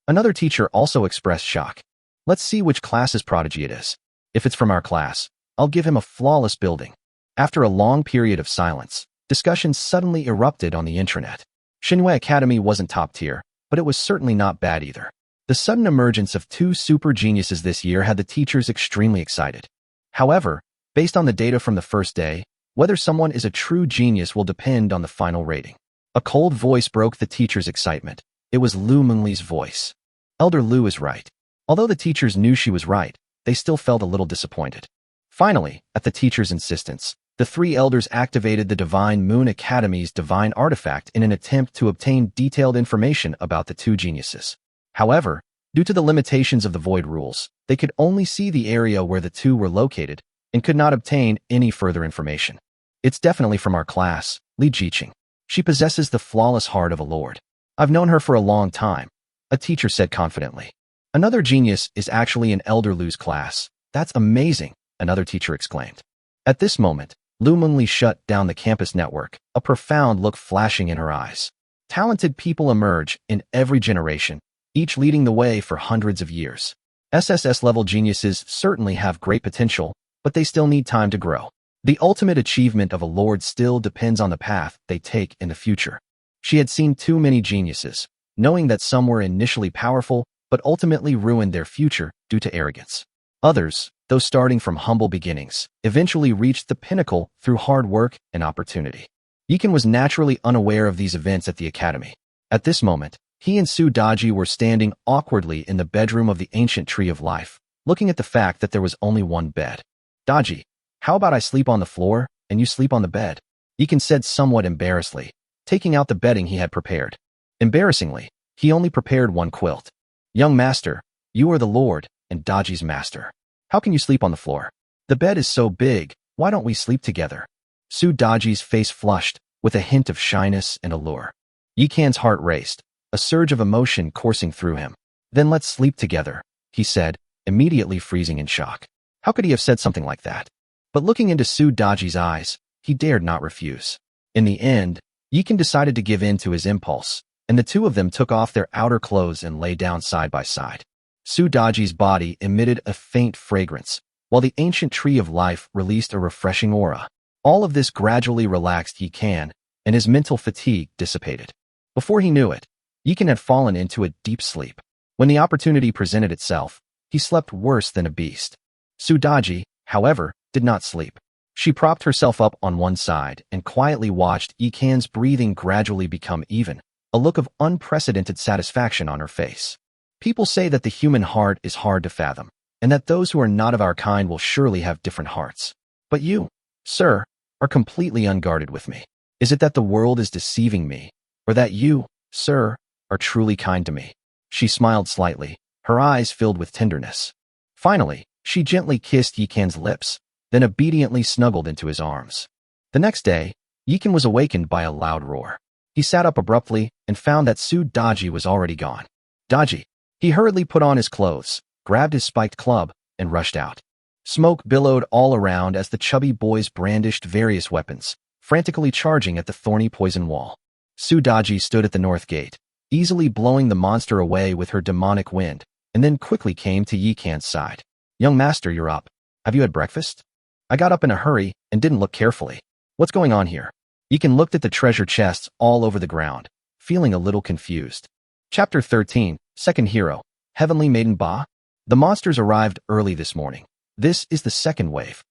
Another teacher also expressed shock. Let's see which class's prodigy it is. If it's from our class, I'll give him a flawless building. After a long period of silence, discussions suddenly erupted on the intranet. Shinhua Academy wasn't top tier, but it was certainly not bad either. The sudden emergence of 2 super geniuses this year had the teachers extremely excited. However, based on the data from the first day, whether someone is a true genius will depend on the final rating. A cold voice broke the teacher's excitement. It was Lu Mengli's voice. Elder Lu is right. Although the teachers knew she was right, they still felt a little disappointed. Finally, at the teacher's insistence, the 3 elders activated the Divine Moon Academy's divine artifact in an attempt to obtain detailed information about the 2 geniuses. However, due to the limitations of the Void rules, they could only see the area where the 2 were located and could not obtain any further information. It's definitely from our class, Li Jiqing. She possesses the flawless heart of a lord. I've known her for a long time, a teacher said confidently. Another genius is actually in Elder Lu's class. That's amazing, another teacher exclaimed. At this moment, Lu Mengli shut down the campus network, a profound look flashing in her eyes. Talented people emerge in every generation, each leading the way for hundreds of years. SSS-level geniuses certainly have great potential, but they still need time to grow. The ultimate achievement of a lord still depends on the path they take in the future. She had seen too many geniuses, knowing that some were initially powerful, but ultimately ruined their future due to arrogance. Others, though starting from humble beginnings, eventually reached the pinnacle through hard work and opportunity. Yikan was naturally unaware of these events at the academy. At this moment, he and Daji were standing awkwardly in the bedroom of the ancient tree of life, looking at the fact that there was only one bed. Daji, how about I sleep on the floor and you sleep on the bed? Yikan said somewhat embarrassedly, taking out the bedding he had prepared. Embarrassingly, he only prepared one quilt. Young master, you are the lord and Daji's master. How can you sleep on the floor? The bed is so big, why don't we sleep together? Daji's face flushed, with a hint of shyness and allure. Yikan's heart raced, a surge of emotion coursing through him. Then let's sleep together, he said, immediately freezing in shock. How could he have said something like that? But looking into Daji's eyes, he dared not refuse. In the end, Yikan decided to give in to his impulse, and the 2 of them took off their outer clothes and lay down side by side. Daji's body emitted a faint fragrance, while the ancient tree of life released a refreshing aura. All of this gradually relaxed Yikan, and his mental fatigue dissipated. Before he knew it, Yikan had fallen into a deep sleep. When the opportunity presented itself, he slept worse than a beast. Daji, however, did not sleep. She propped herself up on one side and quietly watched Yikan's breathing gradually become even, a look of unprecedented satisfaction on her face. People say that the human heart is hard to fathom, and that those who are not of our kind will surely have different hearts. But you, sir, are completely unguarded with me. Is it that the world is deceiving me, or that you, sir, are truly kind to me? She smiled slightly, her eyes filled with tenderness. Finally, she gently kissed Yikan's lips, then obediently snuggled into his arms. The next day, Yikan was awakened by a loud roar. He sat up abruptly and found that Daji was already gone. Daji. He hurriedly put on his clothes, grabbed his spiked club, and rushed out. Smoke billowed all around as the chubby boys brandished various weapons, frantically charging at the thorny poison wall. Daji stood at the north gate, easily blowing the monster away with her demonic wind, and then quickly came to Yikan's side. Young master, you're up. Have you had breakfast? I got up in a hurry and didn't look carefully. What's going on here? Yeekin looked at the treasure chests all over the ground, feeling a little confused. Chapter 13, Second Hero, Heavenly Maiden Ba? The monsters arrived early this morning. This is the second wave.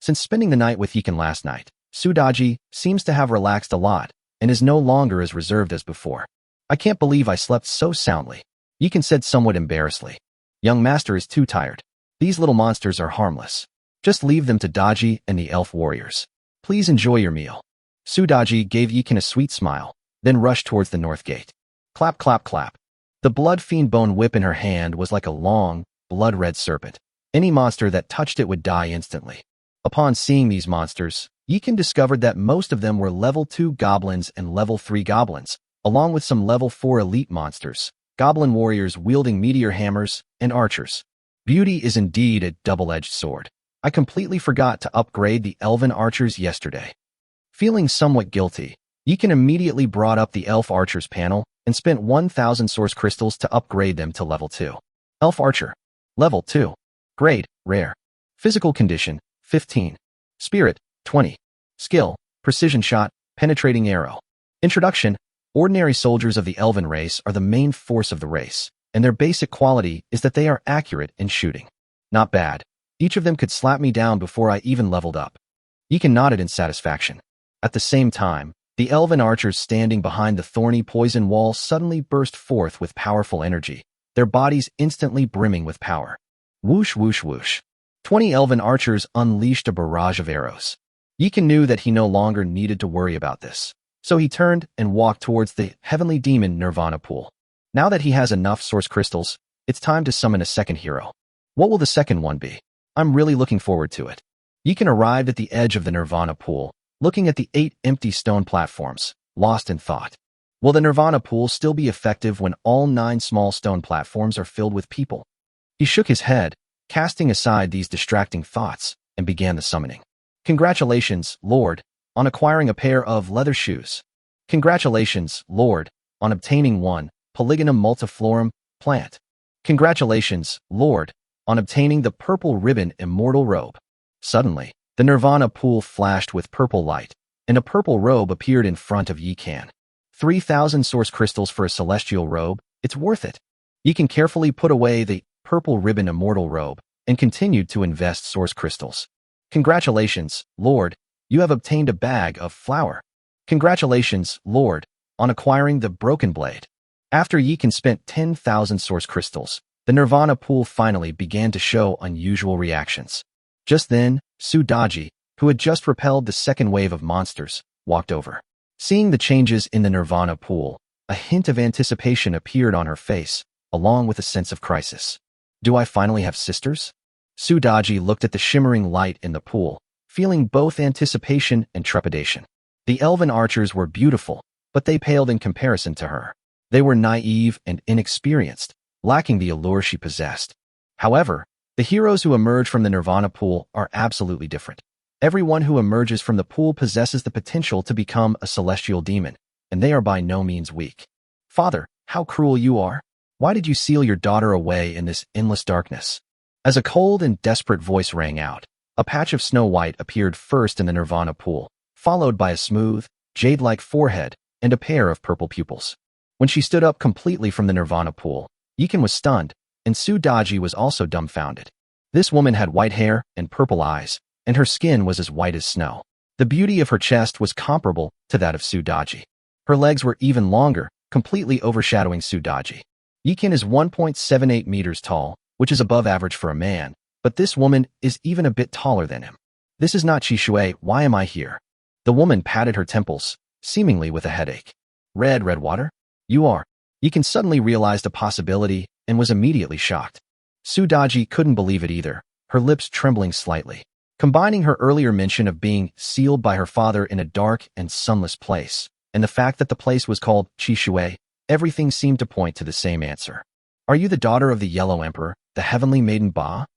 Since spending the night with Yeekin last night, Sudaji seems to have relaxed a lot and is no longer as reserved as before. I can't believe I slept so soundly, Yeekin said somewhat embarrassedly. Young master is too tired. These little monsters are harmless. Just leave them to Daji and the elf warriors. Please enjoy your meal. Sudaji gave Yeekin a sweet smile, then rushed towards the north gate. Clap, clap, clap. The blood fiend bone whip in her hand was like a long, blood-red serpent. Any monster that touched it would die instantly. Upon seeing these monsters, Yeekin discovered that most of them were level 2 goblins and level 3 goblins, along with some level 4 elite monsters, goblin warriors wielding meteor hammers, and archers. Beauty is indeed a double-edged sword. I completely forgot to upgrade the elven archers yesterday. Feeling somewhat guilty, Yeekin immediately brought up the elf archers panel and spent 1,000 source crystals to upgrade them to level 2. Elf archer. Level 2. Grade, rare. Physical condition, 15. Spirit, 20. Skill, precision shot, penetrating arrow. Introduction. Ordinary soldiers of the elven race are the main force of the race, and their basic quality is that they are accurate in shooting. Not bad. Each of them could slap me down before I even leveled up. Yeekin nodded in satisfaction. At the same time, the elven archers standing behind the thorny poison wall suddenly burst forth with powerful energy, their bodies instantly brimming with power. Whoosh, whoosh, whoosh. 20 elven archers unleashed a barrage of arrows. Yeekin knew that he no longer needed to worry about this, so he turned and walked towards the heavenly demon Nirvana pool. Now that he has enough source crystals, it's time to summon a second hero. What will the second one be? I'm really looking forward to it. Yeekin arrived at the edge of the Nirvana pool, looking at the 8 empty stone platforms, lost in thought. Will the Nirvana pool still be effective when all 9 small stone platforms are filled with people? He shook his head, casting aside these distracting thoughts, and began the summoning. Congratulations, Lord, on acquiring a pair of leather shoes. Congratulations, Lord, on obtaining 1 Polygonum multiflorum plant. Congratulations, Lord, on obtaining the purple ribbon immortal robe. Suddenly, the Nirvana pool flashed with purple light, and a purple robe appeared in front of Yeekin. 3,000 source crystals for a celestial robe, it's worth it. Yeekin carefully put away the purple ribbon immortal robe and continued to invest source crystals. Congratulations, Lord, you have obtained a bag of flour. Congratulations, Lord, on acquiring the broken blade. After Yeekin spent 10,000 source crystals, the Nirvana pool finally began to show unusual reactions. Just then, Sudaji, who had just repelled the second wave of monsters, walked over. Seeing the changes in the Nirvana pool, a hint of anticipation appeared on her face, along with a sense of crisis. Do I finally have sisters? Sudaji looked at the shimmering light in the pool, feeling both anticipation and trepidation. The elven archers were beautiful, but they paled in comparison to her. They were naive and inexperienced, lacking the allure she possessed. However, the heroes who emerge from the Nirvana pool are absolutely different. Everyone who emerges from the pool possesses the potential to become a celestial demon, and they are by no means weak. Father, how cruel you are! Why did you seal your daughter away in this endless darkness? As a cold and desperate voice rang out, a patch of snow white appeared first in the Nirvana pool, followed by a smooth, jade-like forehead and a pair of purple pupils. When she stood up completely from the Nirvana pool, Yeekin was stunned, and Sudaji was also dumbfounded. This woman had white hair and purple eyes, and her skin was as white as snow. The beauty of her chest was comparable to that of Sudaji. Her legs were even longer, completely overshadowing Sudaji. Yeekin is 1.78 meters tall, which is above average for a man, but this woman is even a bit taller than him. This is not Shishui, why am I here? The woman patted her temples, seemingly with a headache. Red water? You are. Yeekin suddenly realized a possibility and was immediately shocked. Sudaji couldn't believe it either, her lips trembling slightly. Combining her earlier mention of being sealed by her father in a dark and sunless place, and the fact that the place was called Shishui, everything seemed to point to the same answer. Are you the daughter of the Yellow Emperor, the Heavenly Maiden Ba?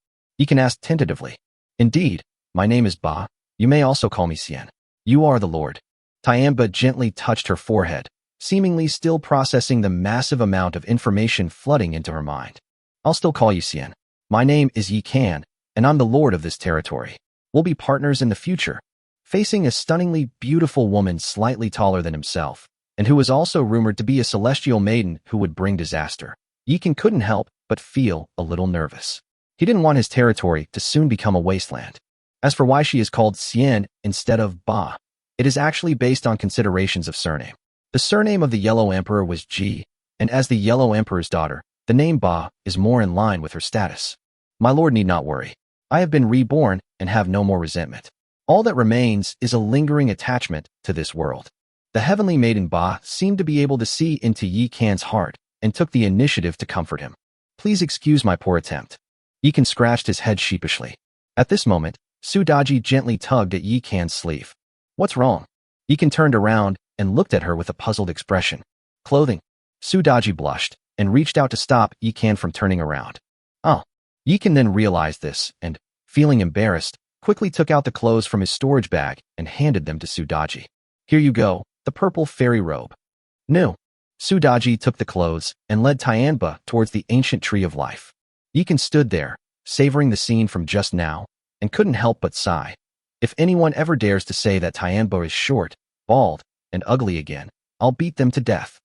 Yeekin asked tentatively. Indeed, my name is Ba. You may also call me Xian. You are the Lord. Tyamba gently touched her forehead, seemingly still processing the massive amount of information flooding into her mind. I'll still call you Xian. My name is Yeekin, and I'm the lord of this territory. We'll be partners in the future. Facing a stunningly beautiful woman slightly taller than himself, and who was also rumored to be a celestial maiden who would bring disaster, Yikan couldn't help but feel a little nervous. He didn't want his territory to soon become a wasteland. As for why she is called Xian instead of Ba, it is actually based on considerations of surname. The surname of the Yellow Emperor was Ji, and as the Yellow Emperor's daughter, the name Ba is more in line with her status. My lord need not worry. I have been reborn and have no more resentment. All that remains is a lingering attachment to this world. The heavenly maiden Ba seemed to be able to see into Yikan's heart and took the initiative to comfort him. Please excuse my poor attempt. Yikan scratched his head sheepishly. At this moment, Sudaji gently tugged at Yikan's sleeve. What's wrong? Yikan turned around and looked at her with a puzzled expression. Clothing. Sudaji blushed and reached out to stop Yikan from turning around. Oh. Yikan then realized this and, feeling embarrassed, quickly took out the clothes from his storage bag and handed them to Sudaji. Here you go, the purple fairy robe. No. Sudaji took the clothes and led Tianba towards the ancient tree of life. Yikan stood there, savoring the scene from just now, and couldn't help but sigh. If anyone ever dares to say that Tianba is short, bald, and ugly again, I'll beat them to death.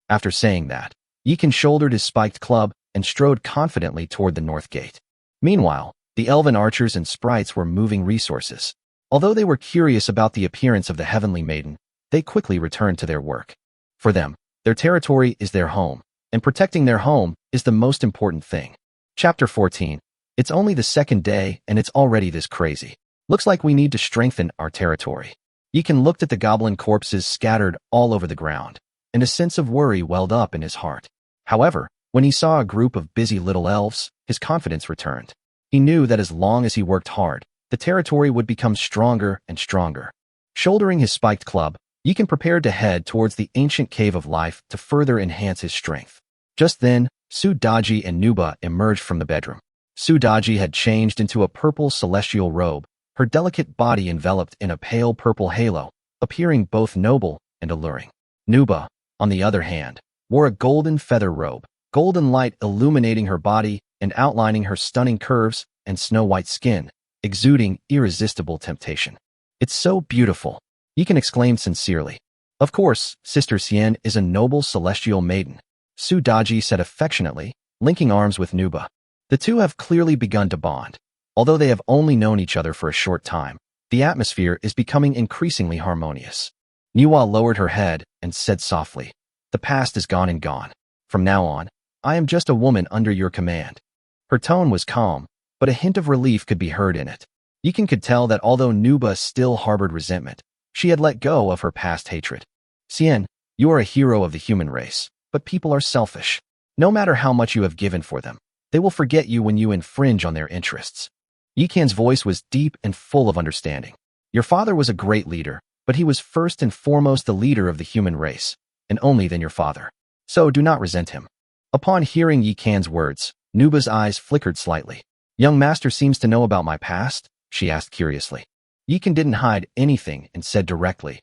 After saying that, Yikan shouldered his spiked club and strode confidently toward the north gate. Meanwhile, the elven archers and sprites were moving resources. Although they were curious about the appearance of the heavenly maiden, they quickly returned to their work. For them, their territory is their home, and protecting their home is the most important thing. Chapter 14. It's only the second day and it's already this crazy. Looks like we need to strengthen our territory. Yikan looked at the goblin corpses scattered all over the ground, and a sense of worry welled up in his heart. However, when he saw a group of busy little elves, his confidence returned. He knew that as long as he worked hard, the territory would become stronger and stronger. Shouldering his spiked club, Yikan prepared to head towards the ancient cave of life to further enhance his strength. Just then, Sudaji and Nuba emerged from the bedroom. Sudaji had changed into a purple celestial robe, her delicate body enveloped in a pale purple halo, appearing both noble and alluring. Nuba, on the other hand, wore a golden feather robe, golden light illuminating her body and outlining her stunning curves and snow-white skin, exuding irresistible temptation. It's so beautiful, Yikan exclaimed sincerely. Of course, Sister Xian is a noble celestial maiden, Sudaji said affectionately, linking arms with Nuba. The two have clearly begun to bond. Although they have only known each other for a short time, the atmosphere is becoming increasingly harmonious. Nuwa lowered her head and said softly, the past is gone and gone. From now on, I am just a woman under your command. Her tone was calm, but a hint of relief could be heard in it. Yikan could tell that although Nuba still harbored resentment, she had let go of her past hatred. Xian, you are a hero of the human race, but people are selfish. No matter how much you have given for them, they will forget you when you infringe on their interests. Yikan's voice was deep and full of understanding. Your father was a great leader, but he was first and foremost the leader of the human race, and only then your father. So do not resent him. Upon hearing Yikan's words, Nuba's eyes flickered slightly. Young master seems to know about my past, she asked curiously. Yikan didn't hide anything and said directly,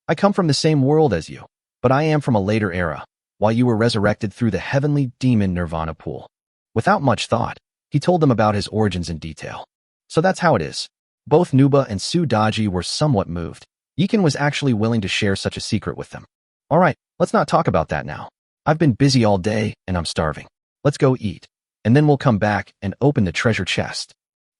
I come from the same world as you, but I am from a later era, while you were resurrected through the heavenly demon Nirvana pool. Without much thought, he told them about his origins in detail. So that's how it is. Both Nuba and Sudaji were somewhat moved. Yikan was actually willing to share such a secret with them. All right, let's not talk about that now. I've been busy all day and I'm starving. Let's go eat, and then we'll come back and open the treasure chest.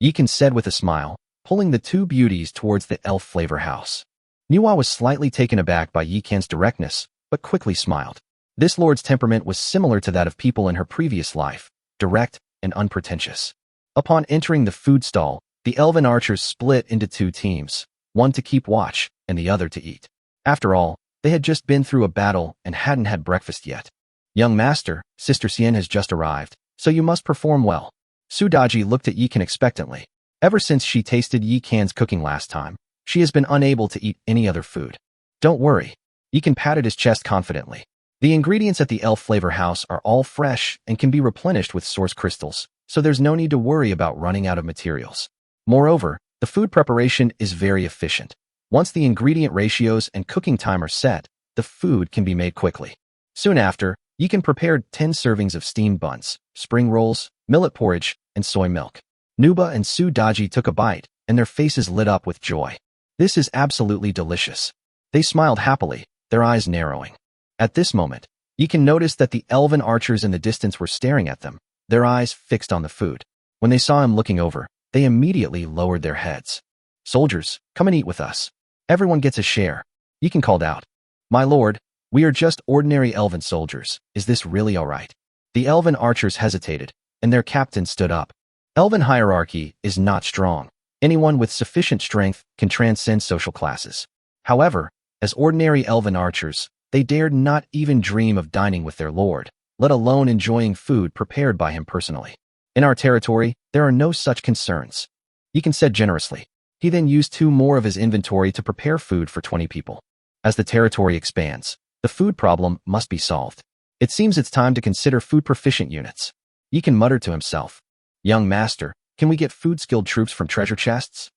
Yikan said with a smile, pulling the two beauties towards the elf flavor house. Nuwa was slightly taken aback by Yikan's directness, but quickly smiled. This lord's temperament was similar to that of people in her previous life, direct and unpretentious. Upon entering the food stall, the elven archers split into two teams, one to keep watch and the other to eat. After all, they had just been through a battle and hadn't had breakfast yet. Young master, Sister Xian has just arrived, so you must perform well. Sudaji looked at Yikan expectantly. Ever since she tasted Yikan's cooking last time, she has been unable to eat any other food. Don't worry. Yikan patted his chest confidently. The ingredients at the elf flavor house are all fresh and can be replenished with source crystals, so there's no need to worry about running out of materials. Moreover, the food preparation is very efficient. Once the ingredient ratios and cooking time are set, the food can be made quickly. Soon after, Yikan prepared 10 servings of steamed buns, spring rolls, millet porridge, and soy milk. Nuba and Sudaji took a bite, and their faces lit up with joy. This is absolutely delicious. They smiled happily, their eyes narrowing. At this moment, you can notice that the elven archers in the distance were staring at them, their eyes fixed on the food. When they saw him looking over, they immediately lowered their heads. Soldiers, come and eat with us. Everyone gets a share. Yekin called out. My lord, we are just ordinary elven soldiers. Is this really all right? The elven archers hesitated, and their captain stood up. Elven hierarchy is not strong. Anyone with sufficient strength can transcend social classes. However, as ordinary elven archers, they dared not even dream of dining with their lord, let alone enjoying food prepared by him personally. In our territory, there are no such concerns. Yekin said generously. He then used 2 more of his inventory to prepare food for 20 people. As the territory expands, the food problem must be solved. It seems it's time to consider food-proficient units. Yekin muttered to himself. Young master, can we get food-skilled troops from treasure chests?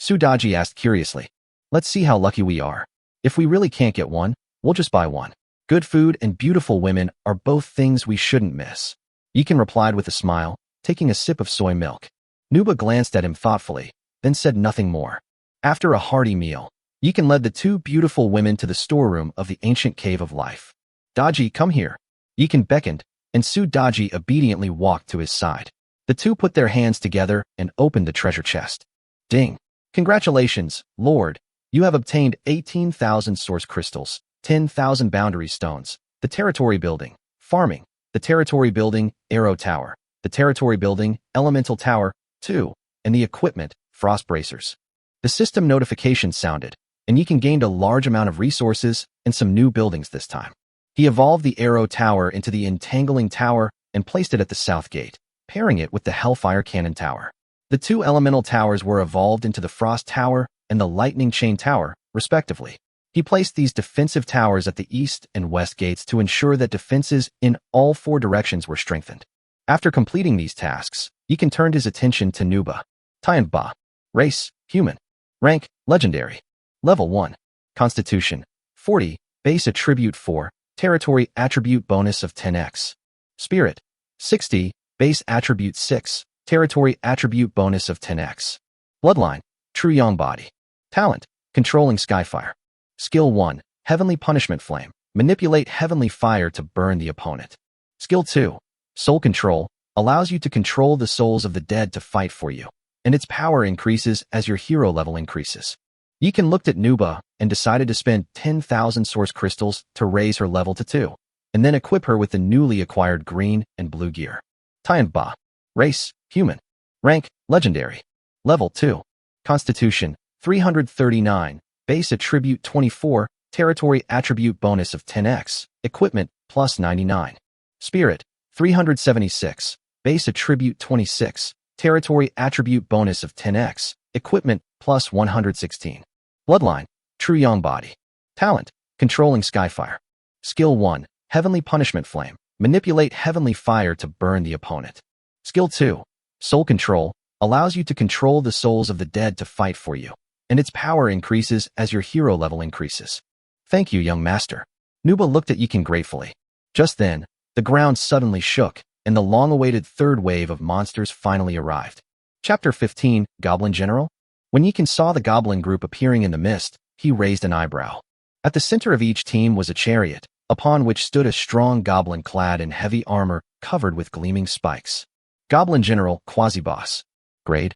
Sudaji asked curiously. Let's see how lucky we are. If we really can't get one, we'll just buy one. Good food and beautiful women are both things we shouldn't miss. Yekin replied with a smile, taking a sip of soy milk. Nuba glanced at him thoughtfully, then said nothing more. After a hearty meal, Yekin led the 2 beautiful women to the storeroom of the ancient cave of life. Daji, come here. Yekin beckoned, and Sudaji obediently walked to his side. The 2 put their hands together and opened the treasure chest. Ding! Congratulations, Lord! You have obtained 18,000 source crystals, 10,000 boundary stones, the territory building, farming, the territory building, arrow tower, the territory building, elemental tower, 2, and the equipment, frost bracers. The system notification sounded, and Yekin gained a large amount of resources and some new buildings this time. He evolved the arrow tower into the entangling tower and placed it at the south gate, pairing it with the hellfire cannon tower. The 2 elemental towers were evolved into the frost tower and the lightning chain tower, respectively. He placed these defensive towers at the east and west gates to ensure that defenses in all 4 directions were strengthened. After completing these tasks, Yekin turned his attention to Nuba. Tianba. Race, human. Rank, legendary. Level 1. Constitution, 40. Base attribute 4. Territory attribute bonus of 10x. Spirit, 60. Base attribute 6. Territory attribute bonus of 10x. Bloodline, true young body. Talent, controlling skyfire. Skill 1. Heavenly punishment flame. Manipulate heavenly fire to burn the opponent. Skill 2. Soul control. Allows you to control the souls of the dead to fight for you, and its power increases as your hero level increases. Yekin looked at Nuba and decided to spend 10,000 source crystals to raise her level to 2, and then equip her with the newly acquired green and blue gear. Tianba. Race, human. Rank, legendary. Level 2. Constitution, 339. Base attribute 24. Territory attribute bonus of 10x. Equipment, plus 99. Spirit, 376. Base attribute 26. Territory attribute bonus of 10x. Equipment, plus 116. Bloodline, true young body. Talent, controlling skyfire. Skill 1. Heavenly punishment flame. Manipulate heavenly fire to burn the opponent. Skill 2. Soul control. Allows you to control the souls of the dead to fight for you, and its power increases as your hero level increases. Thank you, young master. Nuba looked at Yekin gratefully. Just then, the ground suddenly shook, and the long-awaited 3rd wave of monsters finally arrived. Chapter 15, Goblin General? When Yekin saw the goblin group appearing in the mist, he raised an eyebrow. At the center of each team was a chariot, upon which stood a strong goblin clad in heavy armor covered with gleaming spikes. Goblin General, Quasi-Boss. Grade.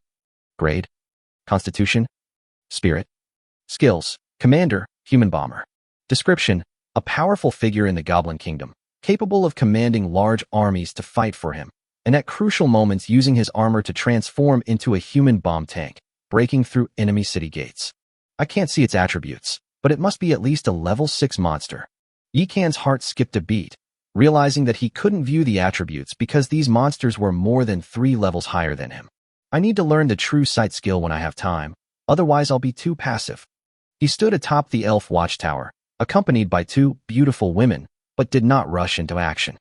Constitution. Spirit. Skills. Commander, Human Bomber. Description. A powerful figure in the Goblin Kingdom, capable of commanding large armies to fight for him, and at crucial moments using his armor to transform into a human bomb tank, breaking through enemy city gates. I can't see its attributes, but it must be at least a level 6 monster. Yekin's heart skipped a beat, realizing that he couldn't view the attributes because these monsters were more than 3 levels higher than him. I need to learn the true sight skill when I have time, otherwise I'll be too passive. He stood atop the elf watchtower, accompanied by 2 beautiful women, but did not rush into action.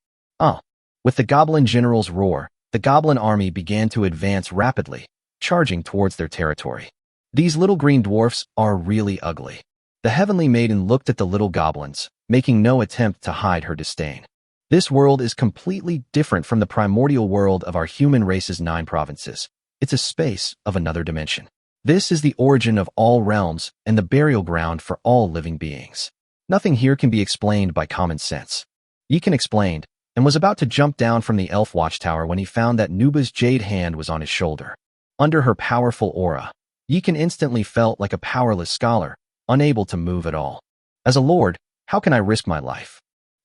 With the goblin general's roar, the goblin army began to advance rapidly, charging towards their territory. These little green dwarfs are really ugly. The heavenly maiden looked at the little goblins, making no attempt to hide her disdain. This world is completely different from the primordial world of our human race's 9 provinces. It's a space of another dimension. This is the origin of all realms and the burial ground for all living beings. Nothing here can be explained by common sense. Yikan explained, and was about to jump down from the elf watchtower when he found that Nuba's jade hand was on his shoulder. Under her powerful aura, Yikan instantly felt like a powerless scholar, unable to move at all. As a lord, how can I risk my life?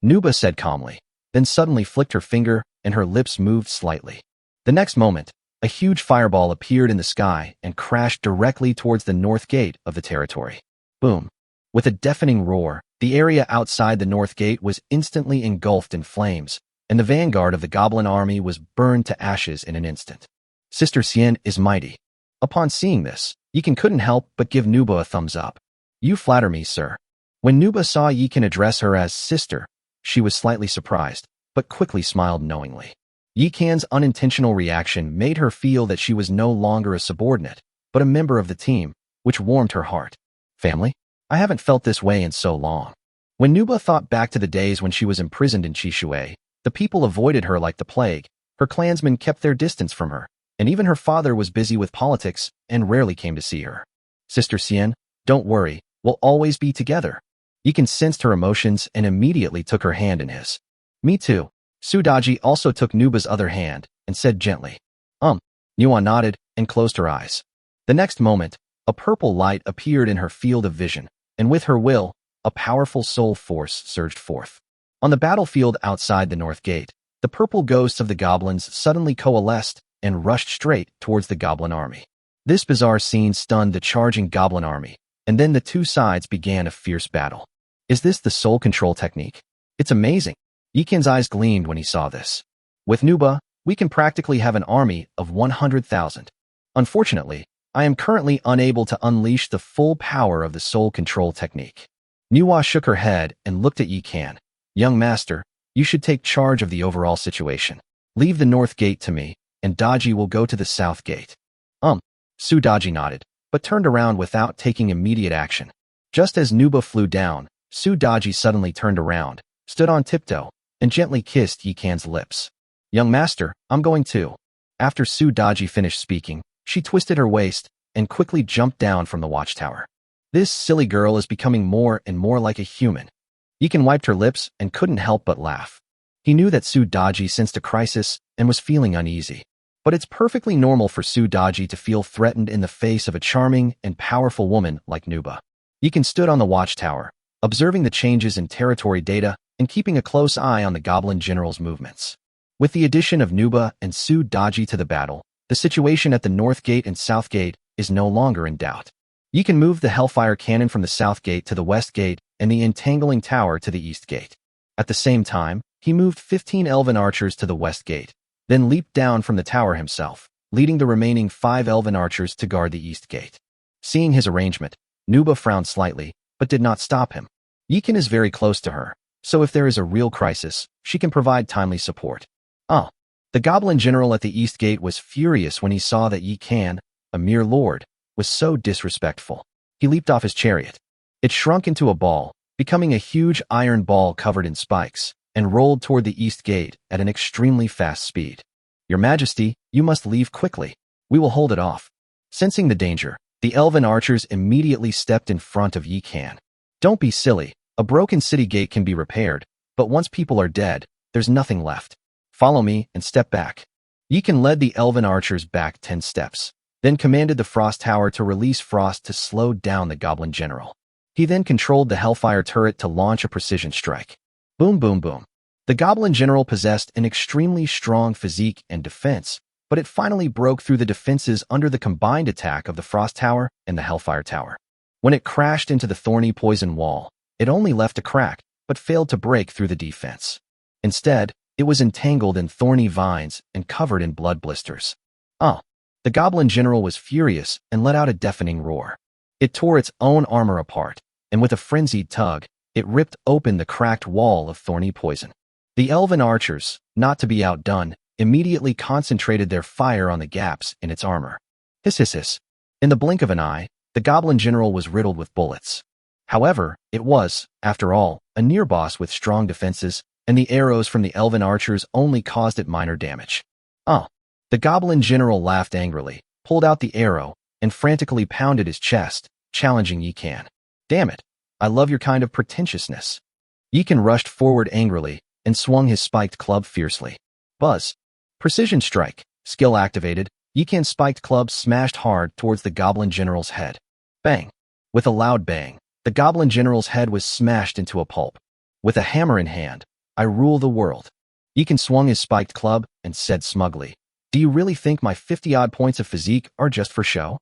Nuba said calmly, then suddenly flicked her finger and her lips moved slightly. The next moment, a huge fireball appeared in the sky and crashed directly towards the north gate of the territory. Boom! With a deafening roar, the area outside the north gate was instantly engulfed in flames, and the vanguard of the goblin army was burned to ashes in an instant. Sister Xian is mighty. Upon seeing this, Yikan couldn't help but give Nuba a thumbs up. You flatter me, sir. When Nuba saw Yikan address her as sister, she was slightly surprised, but quickly smiled knowingly. Yikan's unintentional reaction made her feel that she was no longer a subordinate, but a member of the team, which warmed her heart. Family? I haven't felt this way in so long. When Nuba thought back to the days when she was imprisoned in Chishui, the people avoided her like the plague, her clansmen kept their distance from her, and even her father was busy with politics and rarely came to see her. Sister Xian, don't worry, we'll always be together. Yikan sensed her emotions and immediately took her hand in his. Me too. Sudaji also took Nuba's other hand and said gently, Nuwa nodded and closed her eyes. The next moment, a purple light appeared in her field of vision, and with her will, a powerful soul force surged forth. On the battlefield outside the north gate, the purple ghosts of the goblins suddenly coalesced and rushed straight towards the goblin army. This bizarre scene stunned the charging goblin army, and then the two sides began a fierce battle. Is this the soul control technique? It's amazing. Yikan's eyes gleamed when he saw this. With Nuba, we can practically have an army of 100,000. Unfortunately, I am currently unable to unleash the full power of the soul control technique. Nuwa shook her head and looked at Yikan. Young master, you should take charge of the overall situation. Leave the north gate to me, and Daji will go to the south gate. Sudaji nodded, but turned around without taking immediate action. Just as Nuba flew down, Sudaji suddenly turned around, stood on tiptoe, and gently kissed Yikan's lips. Young master, I'm going too. After Sudaji finished speaking, she twisted her waist and quickly jumped down from the watchtower. This silly girl is becoming more and more like a human. Yikan wiped her lips and couldn't help but laugh. He knew that Sudaji sensed a crisis and was feeling uneasy. But it's perfectly normal for Sudaji to feel threatened in the face of a charming and powerful woman like Nuba. Yikan stood on the watchtower, observing the changes in territory data and keeping a close eye on the goblin general's movements. With the addition of Nuba and Sudaji to the battle, the situation at the north gate and south gate is no longer in doubt. Yikan moved the Hellfire Cannon from the south gate to the west gate and the Entangling Tower to the east gate. At the same time, he moved 15 elven archers to the west gate, then leaped down from the tower himself, leading the remaining 5 elven archers to guard the east gate. Seeing his arrangement, Nuba frowned slightly, but did not stop him. Yikan is very close to her, so if there is a real crisis, she can provide timely support. The goblin general at the east gate was furious when he saw that Yikan, a mere lord, was so disrespectful. He leaped off his chariot. It shrunk into a ball, becoming a huge iron ball covered in spikes, and rolled toward the east gate at an extremely fast speed. Your Majesty, you must leave quickly. We will hold it off. Sensing the danger, the elven archers immediately stepped in front of Yikan. Don't be silly. A broken city gate can be repaired, but once people are dead, there's nothing left. Follow me and step back. Yikan led the elven archers back 10 steps, then commanded the Frost Tower to release frost to slow down the goblin general. He then controlled the Hellfire turret to launch a precision strike. Boom, boom, boom. The goblin general possessed an extremely strong physique and defense, but it finally broke through the defenses under the combined attack of the Frost Tower and the Hellfire Tower. When it crashed into the thorny poison wall, it only left a crack, but failed to break through the defense. Instead, it was entangled in thorny vines and covered in blood blisters. The goblin general was furious and let out a deafening roar. It tore its own armor apart, and with a frenzied tug, it ripped open the cracked wall of thorny poison. The elven archers, not to be outdone, immediately concentrated their fire on the gaps in its armor. Hiss, hiss, hiss. In the blink of an eye, the goblin general was riddled with bullets. However, it was, after all, a near boss with strong defenses, and the arrows from the elven archers only caused it minor damage. The goblin general laughed angrily, pulled out the arrow, and frantically pounded his chest, challenging Yikan. Damn it, I love your kind of pretentiousness. Yikan rushed forward angrily and swung his spiked club fiercely. Buzz. Precision strike. Skill activated. Yikan's spiked club smashed hard towards the Goblin General's head. Bang. With a loud bang, the Goblin General's head was smashed into a pulp. With a hammer in hand, I rule the world. Yikan swung his spiked club and said smugly, Do you really think my 50-odd points of physique are just for show?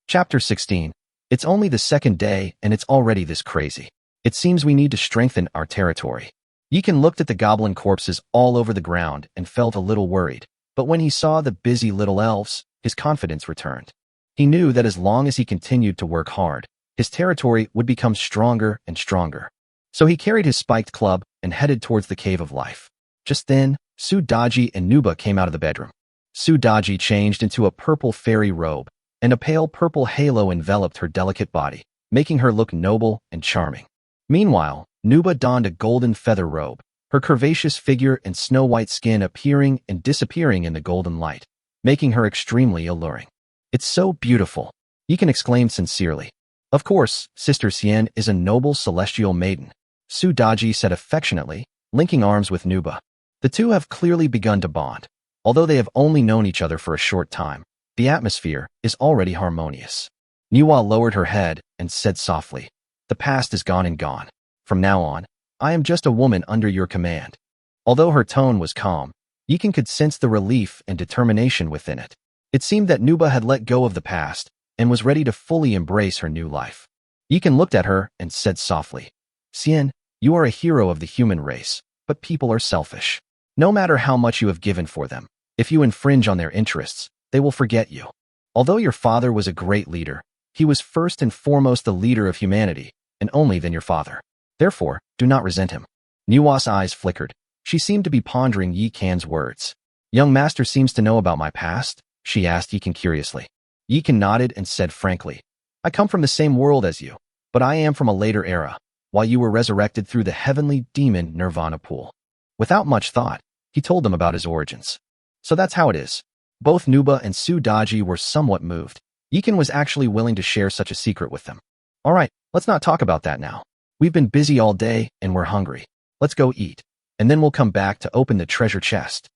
Chapter 16. It's only the second day and it's already this crazy. It seems we need to strengthen our territory. Yikan looked at the goblin corpses all over the ground and felt a little worried, but when he saw the busy little elves, his confidence returned. He knew that as long as he continued to work hard, his territory would become stronger and stronger. So he carried his spiked club and headed towards the Cave of Life. Just then, Sudaji and Nuba came out of the bedroom. Sudaji changed into a purple fairy robe, and a pale purple halo enveloped her delicate body, making her look noble and charming. Meanwhile, Nuba donned a golden feather robe, her curvaceous figure and snow-white skin appearing and disappearing in the golden light, making her extremely alluring. It's so beautiful, Yikan exclaimed sincerely. Of course, Sister Xian is a noble celestial maiden, Sudaji said affectionately, linking arms with Nuba. The two have clearly begun to bond. Although they have only known each other for a short time, the atmosphere is already harmonious. Nuwa lowered her head and said softly, The past is gone and gone. From now on, I am just a woman under your command. Although her tone was calm, Yikan could sense the relief and determination within it. It seemed that Nuba had let go of the past and was ready to fully embrace her new life. Yikan looked at her and said softly, Xian, you are a hero of the human race, but people are selfish. No matter how much you have given for them, if you infringe on their interests, they will forget you. Although your father was a great leader, he was first and foremost the leader of humanity, and only then your father. Therefore, do not resent him. Nuwa's eyes flickered. She seemed to be pondering Yikan's words. Young master seems to know about my past, she asked Yikan curiously. Yikan nodded and said frankly, I come from the same world as you, but I am from a later era, while you were resurrected through the heavenly demon Nirvana pool. Without much thought, he told them about his origins. So that's how it is. Both Nuba and Sudaji were somewhat moved. Yikan was actually willing to share such a secret with them. All right, let's not talk about that now. We've been busy all day and we're hungry. Let's go eat, and then we'll come back to open the treasure chest.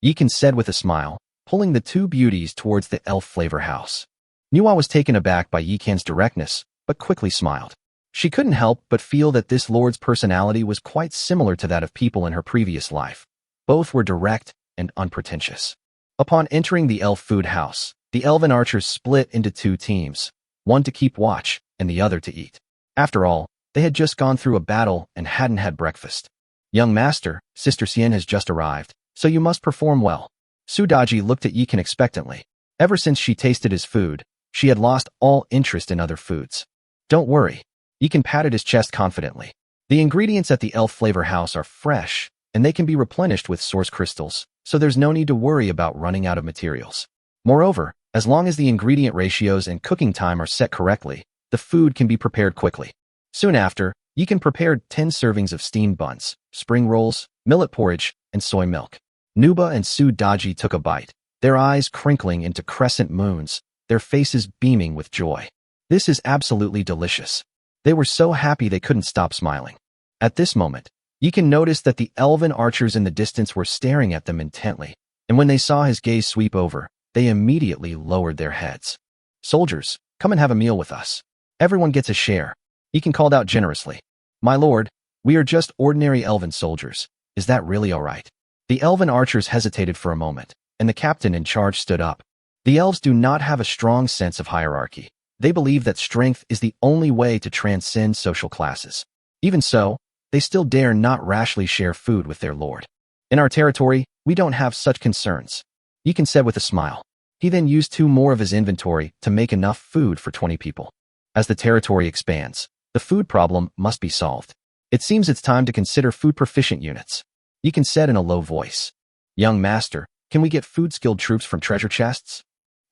Yikan said with a smile, pulling the two beauties towards the elf flavor house. Nuwa was taken aback by Yikan's directness, but quickly smiled. She couldn't help but feel that this lord's personality was quite similar to that of people in her previous life. Both were direct and unpretentious. Upon entering the elf food house, the elven archers split into two teams, one to keep watch and the other to eat. After all, they had just gone through a battle and hadn't had breakfast. Young master, Sister Xian has just arrived, so you must perform well. Sudaji looked at Yikan expectantly. Ever since she tasted his food, she had lost all interest in other foods. Don't worry. Yikan patted his chest confidently. The ingredients at the elf flavor house are fresh, and they can be replenished with source crystals, so there's no need to worry about running out of materials. Moreover, as long as the ingredient ratios and cooking time are set correctly, the food can be prepared quickly. Soon after, Yikan prepared 10 servings of steamed buns, spring rolls, millet porridge, and soy milk. Nuba and Sudaji took a bite, their eyes crinkling into crescent moons, their faces beaming with joy. This is absolutely delicious. They were so happy they couldn't stop smiling. At this moment, Yikan noticed that the elven archers in the distance were staring at them intently, and when they saw his gaze sweep over, they immediately lowered their heads. Soldiers, come and have a meal with us. Everyone gets a share. Yikan called out generously. My lord, we are just ordinary elven soldiers. Is that really all right? The elven archers hesitated for a moment, and the captain in charge stood up. The elves do not have a strong sense of hierarchy. They believe that strength is the only way to transcend social classes. Even so, they still dare not rashly share food with their lord. In our territory, we don't have such concerns, Yikan said with a smile. He then used 2 more of his inventory to make enough food for 20 people. As the territory expands, the food problem must be solved. It seems it's time to consider food-proficient units, Yikan said in a low voice. Young master, can we get food-skilled troops from treasure chests?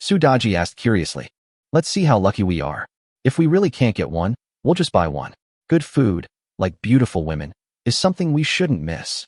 Sudaji asked curiously. Let's see how lucky we are. If we really can't get one, we'll just buy one. Good food, like beautiful women, is something we shouldn't miss.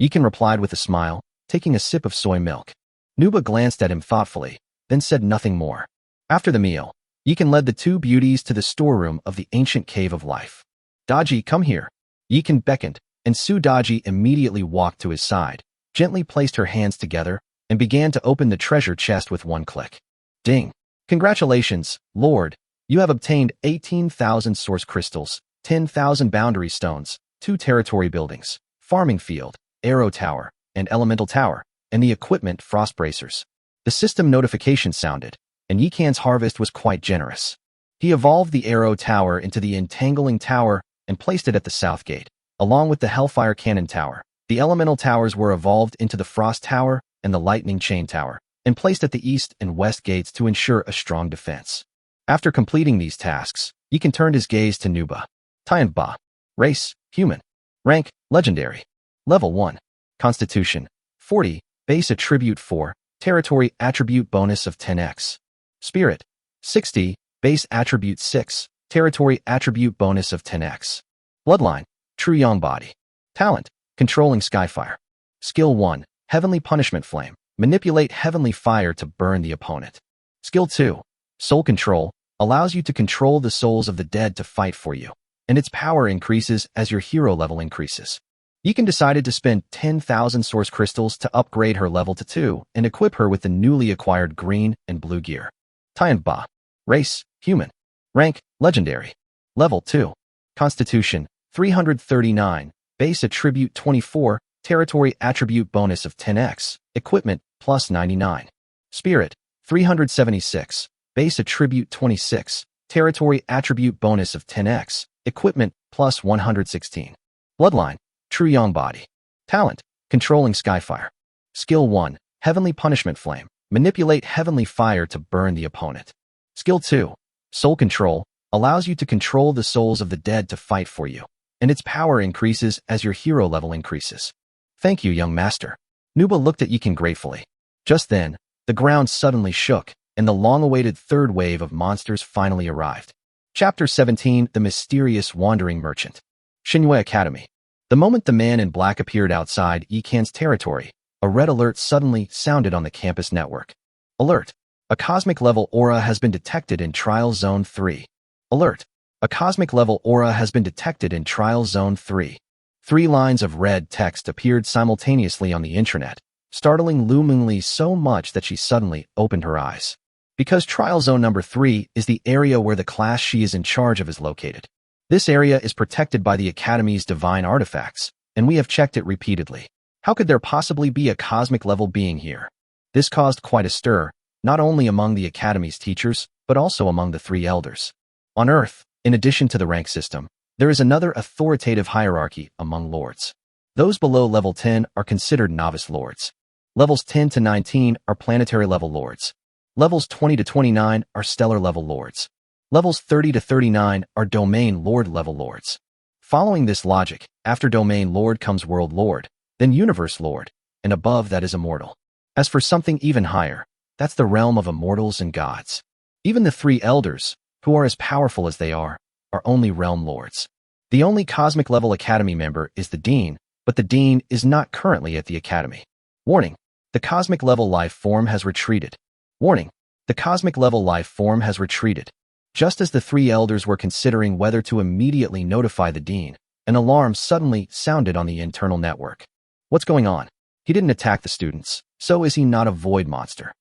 Yikan replied with a smile, taking a sip of soy milk. Nuba glanced at him thoughtfully, then said nothing more. After the meal, Yikan led the two beauties to the storeroom of the ancient cave of life. Daji, come here. Yikan beckoned, and Su Daji immediately walked to his side, gently placed her hands together, and began to open the treasure chest with one click. Ding! Congratulations, Lord! You have obtained 18,000 source crystals, 10,000 boundary stones, 2 territory buildings, farming field, arrow tower, and elemental tower, and the equipment frost bracers. The system notification sounded, and Yikan's harvest was quite generous. He evolved the arrow tower into the entangling tower and placed it at the south gate, along with the hellfire cannon tower. The elemental towers were evolved into the frost tower and the lightning chain tower, and placed at the east and west gates to ensure a strong defense. After completing these tasks, Yikan turned his gaze to Nuba. Tianba. Race, human. Rank, legendary. Level 1. Constitution, 40. Base attribute 4. Territory attribute bonus of 10x. Spirit, 60. Base attribute 6. Territory attribute bonus of 10x. Bloodline, true young body. Talent, controlling skyfire. Skill 1. Heavenly punishment flame. Manipulate heavenly fire to burn the opponent. Skill 2. Soul control, allows you to control the souls of the dead to fight for you, and its power increases as your hero level increases. Yikan decided to spend 10,000 source crystals to upgrade her level to 2 and equip her with the newly acquired green and blue gear. Tianba. Race, human. Rank, legendary. Level 2. Constitution, 339. Base attribute 24. Territory attribute bonus of 10x. Equipment, plus 99. Spirit, 376. Base attribute 26. Territory attribute bonus of 10x. Equipment, plus 116. Bloodline, true young body. Talent, controlling skyfire. Skill 1. Heavenly punishment flame. Manipulate heavenly fire to burn the opponent. Skill 2. Soul control, allows you to control the souls of the dead to fight for you, and its power increases as your hero level increases. Thank you, young master. Nuba looked at Yikan gratefully. Just then, the ground suddenly shook, and the long-awaited third wave of monsters finally arrived. Chapter 17. The Mysterious Wandering Merchant. Shinhua Academy. The moment the man in black appeared outside Yikan's territory, a red alert suddenly sounded on the campus network. Alert. A cosmic level aura has been detected in Trial Zone 3. Alert. A cosmic level aura has been detected in Trial Zone 3. 3 lines of red text appeared simultaneously on the intranet, startling Lu Mingli so much that she suddenly opened her eyes. Because Trial Zone number 3 is the area where the class she is in charge of is located. This area is protected by the Academy's divine artifacts, and we have checked it repeatedly. How could there possibly be a cosmic level being here? This caused quite a stir, not only among the Academy's teachers, but also among the 3 elders. On Earth, in addition to the rank system, there is another authoritative hierarchy among lords. Those below level 10 are considered novice lords. Levels 10 to 19 are planetary level lords. Levels 20 to 29 are stellar level lords. Levels 30 to 39 are domain lord level lords. Following this logic, after domain lord comes world lord, then universe lord, and above that is immortal. As for something even higher, that's the realm of immortals and gods. Even the 3 elders, who are as powerful as they are only realm lords. The only cosmic level academy member is the dean, but the dean is not currently at the academy. Warning. The cosmic level life form has retreated. Warning. The cosmic level life form has retreated. Just as the 3 elders were considering whether to immediately notify the dean, an alarm suddenly sounded on the internal network. What's going on? He didn't attack the students, so is he not a void monster?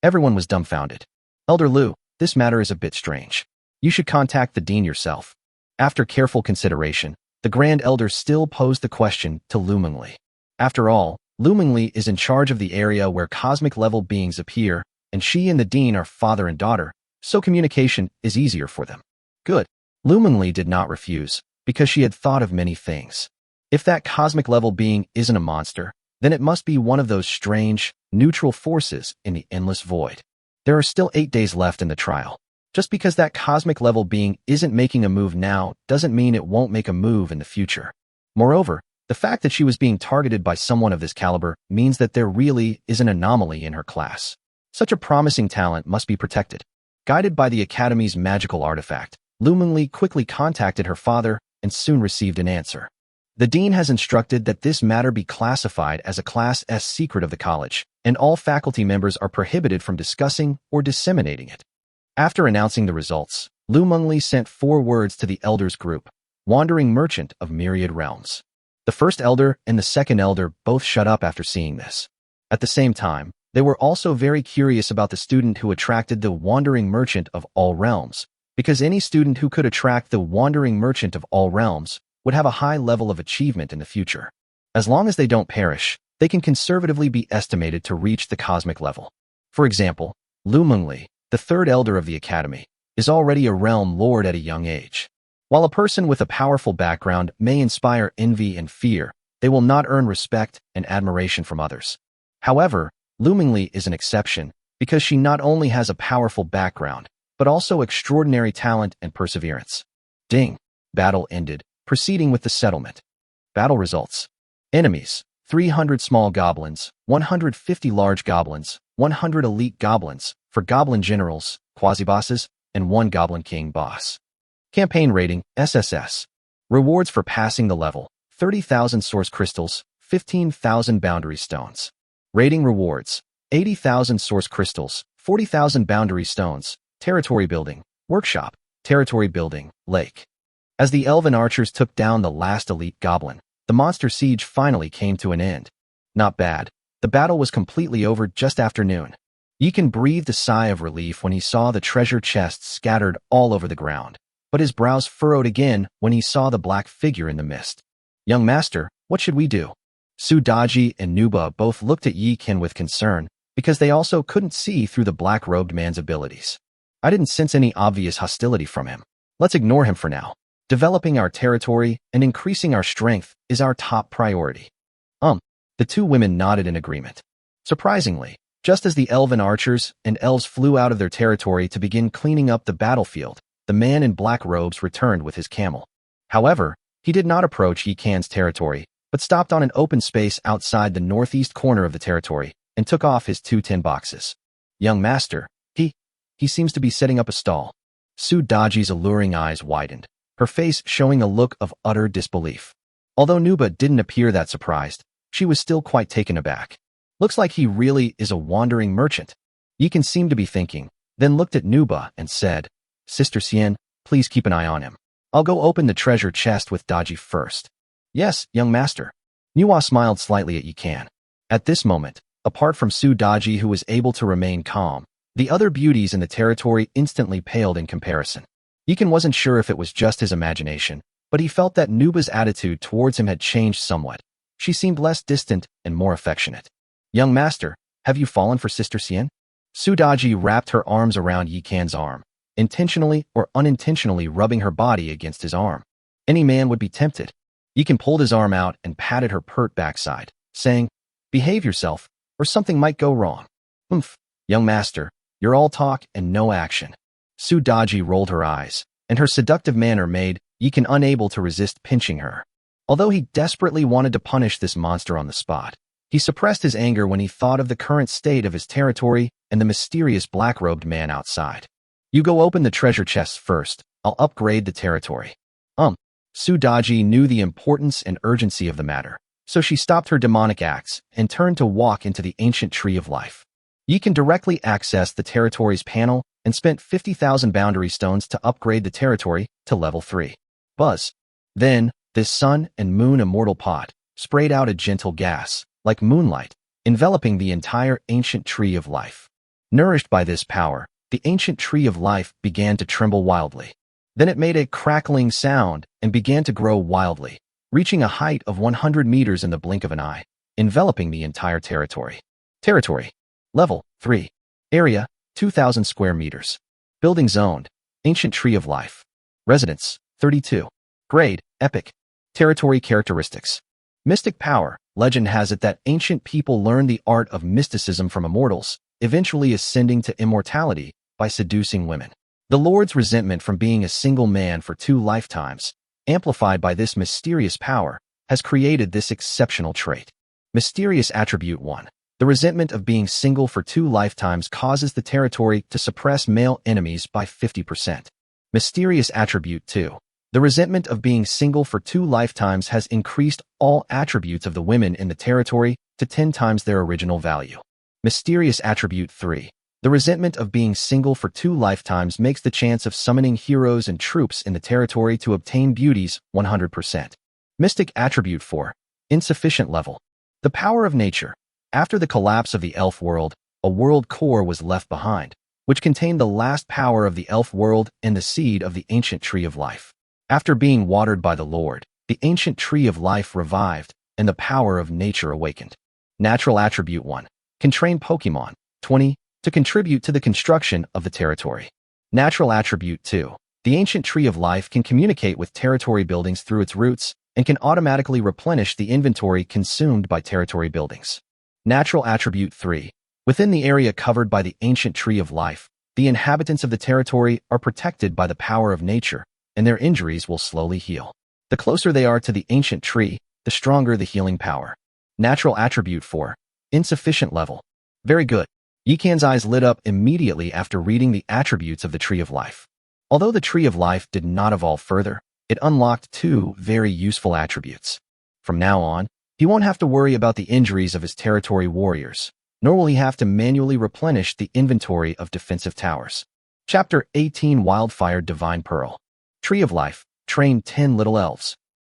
Everyone was dumbfounded. Elder Lu, this matter is a bit strange. You should contact the dean yourself. After careful consideration, the Grand Elder still posed the question to Lu Mingli. After all, Lu Mingli is in charge of the area where cosmic level beings appear, and she and the dean are father and daughter, so communication is easier for them. Good. Lu Mingli did not refuse, because she had thought of many things. If that cosmic level being isn't a monster, then it must be one of those strange, neutral forces in the endless void. There are still 8 days left in the trial. Just because that cosmic level being isn't making a move now doesn't mean it won't make a move in the future. Moreover, the fact that she was being targeted by someone of this caliber means that there really is an anomaly in her class. Such a promising talent must be protected. Guided by the Academy's magical artifact, Lu Mingli quickly contacted her father and soon received an answer. The dean has instructed that this matter be classified as a Class S secret of the college, and all faculty members are prohibited from discussing or disseminating it. After announcing the results, Lu Mengli sent 4 words to the elders group: wandering merchant of myriad realms. The first elder and the second elder both shut up after seeing this. At the same time, they were also very curious about the student who attracted the wandering merchant of all realms, because any student who could attract the wandering merchant of all realms would have a high level of achievement in the future. As long as they don't perish, they can conservatively be estimated to reach the cosmic level. For example, Lu Mengli, the third elder of the academy, is already a realm lord at a young age. While a person with a powerful background may inspire envy and fear, they will not earn respect and admiration from others. However, Lu Mengli is an exception because she not only has a powerful background, but also extraordinary talent and perseverance. Ding! Battle ended, proceeding with the settlement. Battle results. Enemies: 300 small goblins, 150 large goblins, 100 elite goblins, 4 goblin generals, quasi-bosses, and 1 goblin king boss. Campaign rating: SSS. Rewards for passing the level: 30,000 source crystals, 15,000 boundary stones. Rating rewards: 80,000 source crystals, 40,000 boundary stones, territory building, workshop, territory building, lake. As the elven archers took down the last elite goblin, the monster siege finally came to an end. Not bad. The battle was completely over just after noon. Yikan breathed a sigh of relief when he saw the treasure chests scattered all over the ground, but his brows furrowed again when he saw the black figure in the mist. Young master, what should we do? Sudaji and Nuba both looked at Yikan with concern, because they also couldn't see through the black-robed man's abilities. I didn't sense any obvious hostility from him. Let's ignore him for now. Developing our territory and increasing our strength is our top priority. The 2 women nodded in agreement. Surprisingly, just as the elven archers and elves flew out of their territory to begin cleaning up the battlefield, the man in black robes returned with his camel. However, he did not approach Yikan's territory, but stopped on an open space outside the northeast corner of the territory and took off his 2 tin boxes. Young master, he seems to be setting up a stall. Sudaji's alluring eyes widened, her face showing a look of utter disbelief. Although Nuba didn't appear that surprised, she was still quite taken aback. Looks like he really is a wandering merchant. Yikan seemed to be thinking, then looked at Nuba and said, Sister Xian, please keep an eye on him. I'll go open the treasure chest with Daji first. Yes, young master. Nuwa smiled slightly at Yikan. At this moment, apart from Sudaji, who was able to remain calm, the other beauties in the territory instantly paled in comparison. Yikan wasn't sure if it was just his imagination, but he felt that Nuba's attitude towards him had changed somewhat. She seemed less distant and more affectionate. Young master, have you fallen for Sister Xian? Sudaji wrapped her arms around Yikan's arm, intentionally or unintentionally rubbing her body against his arm. Any man would be tempted. Yikan pulled his arm out and patted her pert backside, saying, Behave yourself, or something might go wrong. Young master, you're all talk and no action. Sudaji rolled her eyes, and her seductive manner made Yikan unable to resist pinching her. Although he desperately wanted to punish this monster on the spot, he suppressed his anger when he thought of the current state of his territory and the mysterious black-robed man outside. You go open the treasure chests first. I'll upgrade the territory. Sudaji knew the importance and urgency of the matter, so she stopped her demonic acts and turned to walk into the ancient tree of life. Yikan directly accessed the territory's panel and spent 50,000 boundary stones to upgrade the territory to level 3. Buzz. Then, this sun and moon immortal pot sprayed out a gentle gas, like moonlight, enveloping the entire ancient tree of life. Nourished by this power, the ancient tree of life began to tremble wildly. Then it made a crackling sound and began to grow wildly, reaching a height of 100 meters in the blink of an eye, enveloping the entire territory. Territory. Level 3. Area, 2,000 square meters. Building zoned. Ancient tree of life. Residence, 32. Grade, epic. Territory characteristics. Mystic power. Legend has it that ancient people learned the art of mysticism from immortals, eventually ascending to immortality by seducing women. The Lord's resentment from being a single man for 2 lifetimes, amplified by this mysterious power, has created this exceptional trait. Mysterious attribute 1. The resentment of being single for 2 lifetimes causes the territory to suppress male enemies by 50%. Mysterious attribute 2. The resentment of being single for 2 lifetimes has increased all attributes of the women in the territory to 10 times their original value. Mysterious attribute 3. The resentment of being single for 2 lifetimes makes the chance of summoning heroes and troops in the territory to obtain beauties 100%. Mystic Attribute 4. Insufficient Level. The Power of Nature. After the collapse of the elf world, a world core was left behind, which contained the last power of the elf world and the seed of the ancient tree of life. After being watered by the Lord, the ancient tree of life revived, and the power of nature awakened. Natural Attribute 1. Can train Pokemon 20 to contribute to the construction of the territory. Natural Attribute 2. The ancient tree of life can communicate with territory buildings through its roots and can automatically replenish the inventory consumed by territory buildings. Natural Attribute 3. Within the area covered by the ancient tree of life, the inhabitants of the territory are protected by the power of nature, and their injuries will slowly heal. The closer they are to the ancient tree, the stronger the healing power. Natural Attribute 4. Insufficient Level. Very good. Yikan's eyes lit up immediately after reading the attributes of the Tree of Life. Although the Tree of Life did not evolve further, it unlocked 2 very useful attributes. From now on, he won't have to worry about the injuries of his territory warriors, nor will he have to manually replenish the inventory of defensive towers. Chapter 18. Wildfire Divine Pearl. Tree of Life. Train 10 little elves.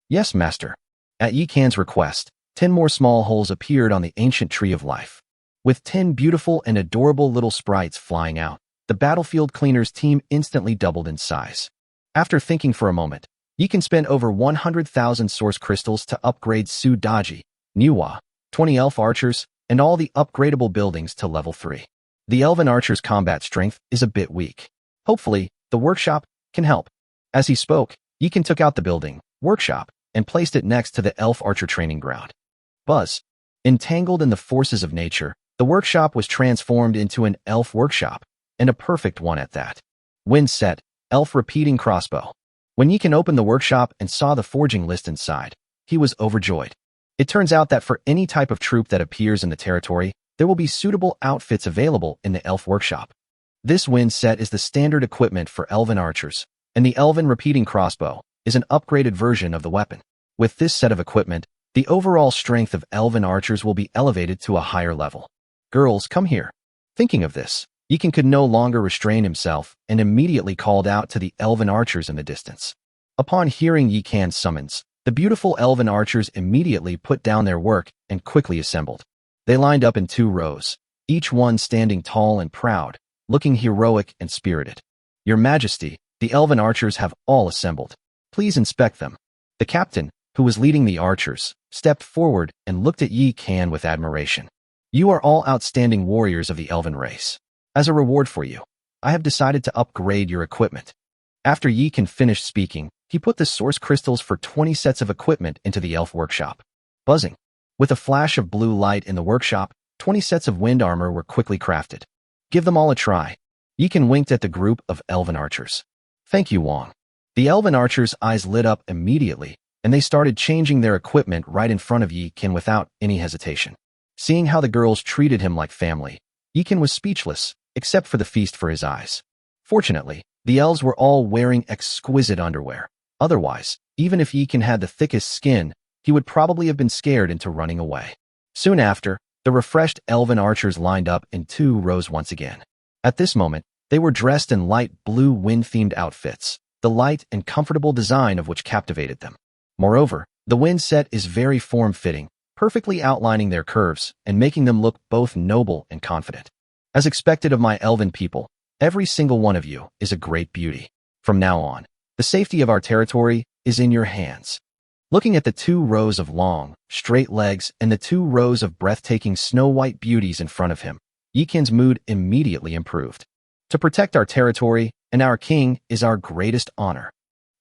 Yes, Master. At Yikan's request, 10 more small holes appeared on the ancient Tree of Life. With 10 beautiful and adorable little sprites flying out, the Battlefield Cleaners team instantly doubled in size. After thinking for a moment, Yikan spent over 100,000 source crystals to upgrade Succubi, Manhwa, 20 elf archers, and all the upgradable buildings to level 3. The elven archer's combat strength is a bit weak. Hopefully, the workshop can help. As he spoke, Yikan took out the building, workshop, and placed it next to the elf archer training ground. Buzz. Entangled in the forces of nature, the workshop was transformed into an elf workshop, and a perfect one at that. Wind set, elf repeating crossbow. When Yikan opened the workshop and saw the forging list inside, he was overjoyed. It turns out that for any type of troop that appears in the territory, there will be suitable outfits available in the elf workshop. This wind set is the standard equipment for elven archers, and the elven repeating crossbow is an upgraded version of the weapon. With this set of equipment, the overall strength of elven archers will be elevated to a higher level. Girls, come here. Thinking of this, Yikan could no longer restrain himself and immediately called out to the elven archers in the distance. Upon hearing Yikan's summons, the beautiful elven archers immediately put down their work and quickly assembled. They lined up in 2 rows, each one standing tall and proud, looking heroic and spirited. Your Majesty, the elven archers have all assembled. Please inspect them. The captain, who was leading the archers, stepped forward and looked at Yikan with admiration. You are all outstanding warriors of the elven race. As a reward for you, I have decided to upgrade your equipment. After Yikan finished speaking, he put the source crystals for 20 sets of equipment into the elf workshop. Buzzing. With a flash of blue light in the workshop, 20 sets of wind armor were quickly crafted. Give them all a try. Yikan winked at the group of elven archers. Thank you, Wong. The elven archers' eyes lit up immediately, and they started changing their equipment right in front of Yikan without any hesitation. Seeing how the girls treated him like family, Yikan was speechless, except for the feast for his eyes. Fortunately, the elves were all wearing exquisite underwear. Otherwise, even if Yikan had the thickest skin, he would probably have been scared into running away. Soon after, the refreshed elven archers lined up in 2 rows once again. At this moment, they were dressed in light blue wind-themed outfits, the light and comfortable design of which captivated them. Moreover, the wind set is very form-fitting, perfectly outlining their curves and making them look both noble and confident. As expected of my elven people, every single one of you is a great beauty. From now on, the safety of our territory is in your hands. Looking at the 2 rows of long, straight legs and the 2 rows of breathtaking snow-white beauties in front of him, Yikan's mood immediately improved. To protect our territory and our king is our greatest honor.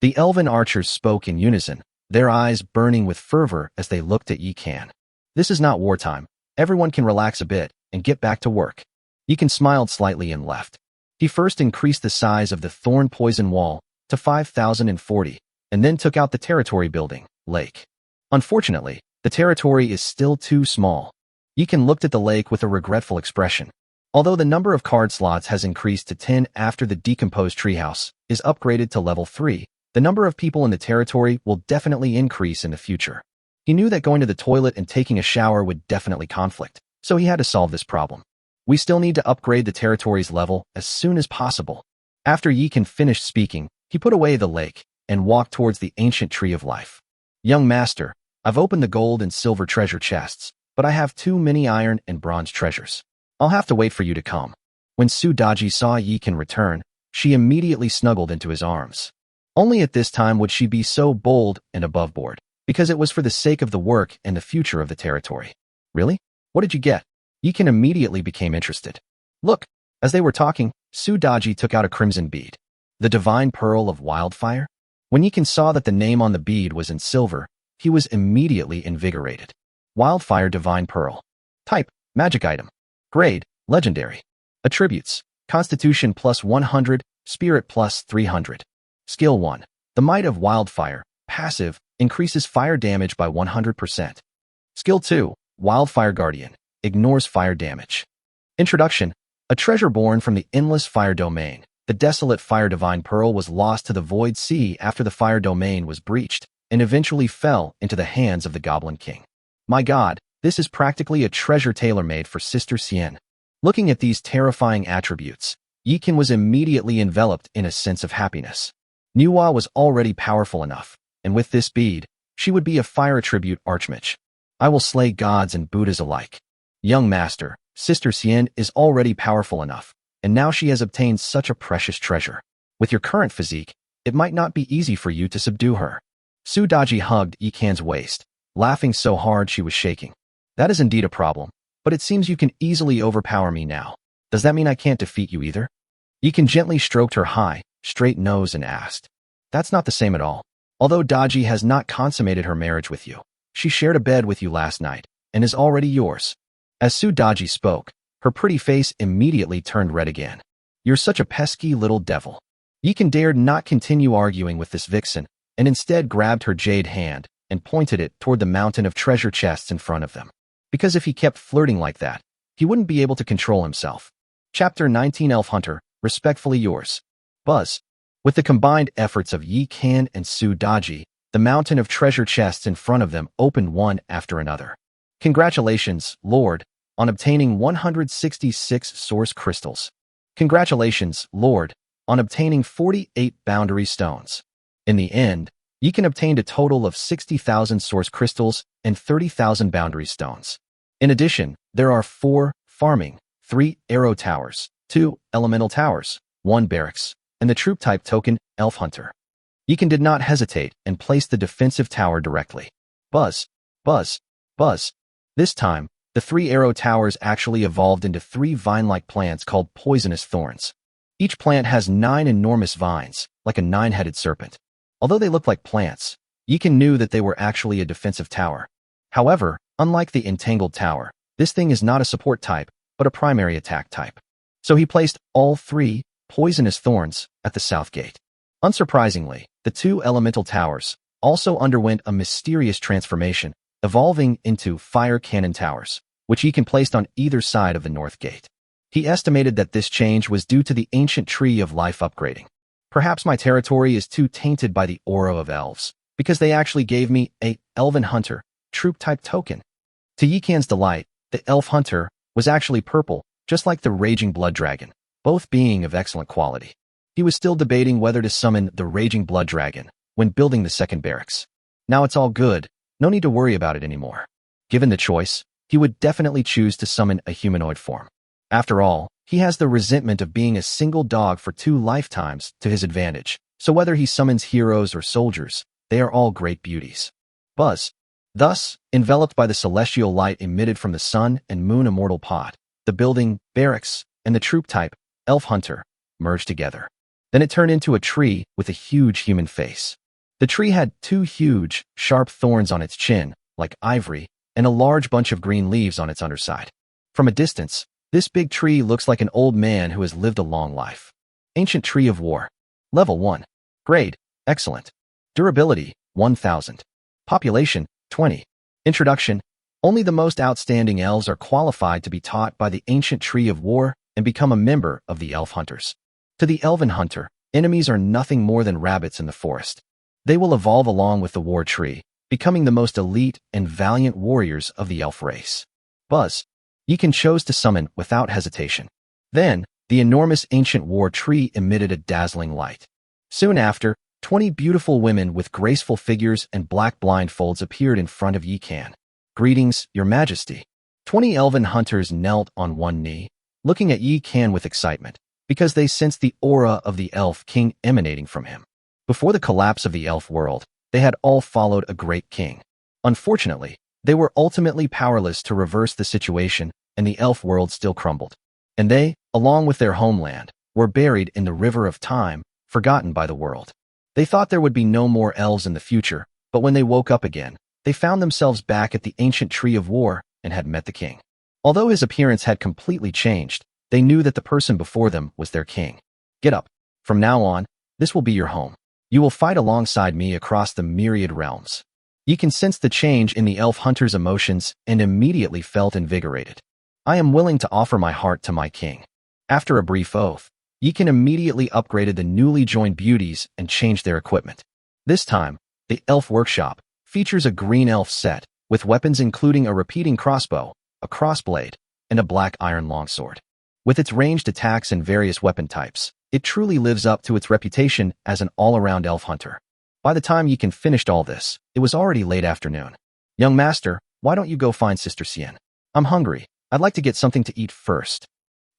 The elven archers spoke in unison, their eyes burning with fervor as they looked at Yikan. This is not wartime. Everyone can relax a bit and get back to work. Yikan smiled slightly and left. He first increased the size of the thorn poison wall to 5,040, and then took out the territory building, lake. Unfortunately, the territory is still too small. Yikan looked at the lake with a regretful expression. Although the number of card slots has increased to 10 after the decomposed treehouse is upgraded to level 3, the number of people in the territory will definitely increase in the future. He knew that going to the toilet and taking a shower would definitely conflict, so he had to solve this problem. We still need to upgrade the territory's level as soon as possible. After Yikan finished speaking, he put away the lake and walked towards the ancient tree of life. Young master, I've opened the gold and silver treasure chests, but I have too many iron and bronze treasures. I'll have to wait for you to come. When Sudaji saw Yikan return, she immediately snuggled into his arms. Only at this time would she be so bold and above board, because it was for the sake of the work and the future of the territory. Really? What did you get? Yikan immediately became interested. Look, as they were talking, Sudaji took out a crimson bead. The divine pearl of wildfire? When Yikan saw that the name on the bead was in silver, he was immediately invigorated. Wildfire divine pearl. Type, magic item. Grade, legendary. Attributes, constitution plus 100, spirit plus 300. Skill 1. The might of wildfire. Passive, increases fire damage by 100%. Skill 2. Wildfire guardian, ignores fire damage. Introduction. A treasure born from the endless fire domain. The desolate fire divine pearl was lost to the void sea after the fire domain was breached, and eventually fell into the hands of the Goblin King. My God, this is practically a treasure tailor-made for Sister Sien. Looking at these terrifying attributes, Yikan was immediately enveloped in a sense of happiness. Manhwa was already powerful enough, and with this bead, she would be a fire attribute archmage. I will slay gods and Buddhas alike. Young master, Sister Sien is already powerful enough, and now she has obtained such a precious treasure. With your current physique, it might not be easy for you to subdue her. Sudaji hugged Yikan's waist, laughing so hard she was shaking. That is indeed a problem, but it seems you can easily overpower me now. Does that mean I can't defeat you either? Yikan gently stroked her high, straight nose and asked. That's not the same at all. Although Daji has not consummated her marriage with you, she shared a bed with you last night, and is already yours. As Sudaji spoke, her pretty face immediately turned red again. You're such a pesky little devil. Yikan dared not continue arguing with this vixen, and instead grabbed her jade hand and pointed it toward the mountain of treasure chests in front of them. Because if he kept flirting like that, he wouldn't be able to control himself. Chapter 19 Elf Hunter, respectfully yours. Buzz. With the combined efforts of Yikan and Sudaji, the mountain of treasure chests in front of them opened one after another. Congratulations, Lord, on obtaining 166 source crystals. Congratulations, Lord, on obtaining 48 boundary stones. In the end, Yikan obtained a total of 60,000 source crystals and 30,000 boundary stones. In addition, there are 4 farming, 3 arrow towers, 2 elemental towers, 1 barracks, and the troop type token, Elf Hunter. Yikan did not hesitate and placed the defensive tower directly. Buzz, buzz, buzz. This time, the 3 arrow towers actually evolved into 3 vine-like plants called poisonous thorns. Each plant has 9 enormous vines, like a 9-headed serpent. Although they looked like plants, Yikan knew that they were actually a defensive tower. However, unlike the entangled tower, this thing is not a support type, but a primary attack type. So he placed all 3 poisonous thorns at the south gate. Unsurprisingly, the 2 elemental towers also underwent a mysterious transformation, evolving into fire cannon towers, which Yikan placed on either side of the north gate. He estimated that this change was due to the ancient tree of life upgrading. Perhaps my territory is too tainted by the aura of elves, because they actually gave me a elven hunter troop type token. To Yikan's delight, the elf hunter was actually purple, just like the raging blood dragon, both being of excellent quality. He was still debating whether to summon the raging blood dragon when building the second barracks. Now it's all good, no need to worry about it anymore. Given the choice, he would definitely choose to summon a humanoid form. After all, he has the resentment of being a single dog for 2 lifetimes to his advantage, so whether he summons heroes or soldiers, they are all great beauties. Buzz. Thus, enveloped by the celestial light emitted from the sun and moon immortal pod, the building, barracks, and the troop type, elf hunter, merged together. Then it turned into a tree with a huge human face. The tree had 2 huge, sharp thorns on its chin, like ivory, and a large bunch of green leaves on its underside. From a distance, this big tree looks like an old man who has lived a long life. Ancient Tree of War. Level 1. Grade, excellent. Durability, 1000. Population, 20. Introduction. Only the most outstanding elves are qualified to be taught by the Ancient Tree of War and become a member of the Elf Hunters. To the Elven Hunter, enemies are nothing more than rabbits in the forest. They will evolve along with the War Tree, becoming the most elite and valiant warriors of the elf race. Buzz. Yikan chose to summon without hesitation. Then, the enormous ancient war tree emitted a dazzling light. Soon after, 20 beautiful women with graceful figures and black blindfolds appeared in front of Yikan. Greetings, Your Majesty. 20 elven hunters knelt on one knee, looking at Yikan with excitement, because they sensed the aura of the elf king emanating from him. Before the collapse of the elf world, they had all followed a great king. Unfortunately, they were ultimately powerless to reverse the situation, and the elf world still crumbled. And they, along with their homeland, were buried in the river of time, forgotten by the world. They thought there would be no more elves in the future, but when they woke up again, they found themselves back at the ancient tree of war and had met the king. Although his appearance had completely changed, they knew that the person before them was their king. Get up. From now on, this will be your home. You will fight alongside me across the myriad realms. Yikan sensed the change in the elf hunter's emotions and immediately felt invigorated. I am willing to offer my heart to my king. After a brief oath, Yikan immediately upgraded the newly joined beauties and changed their equipment. This time, the elf workshop features a green elf set, with weapons including a repeating crossbow, a crossblade, and a black iron longsword. With its ranged attacks and various weapon types, it truly lives up to its reputation as an all-around elf hunter. By the time Yikan finished all this, it was already late afternoon. Young master, why don't you go find Sister Sien? I'm hungry. I'd like to get something to eat first.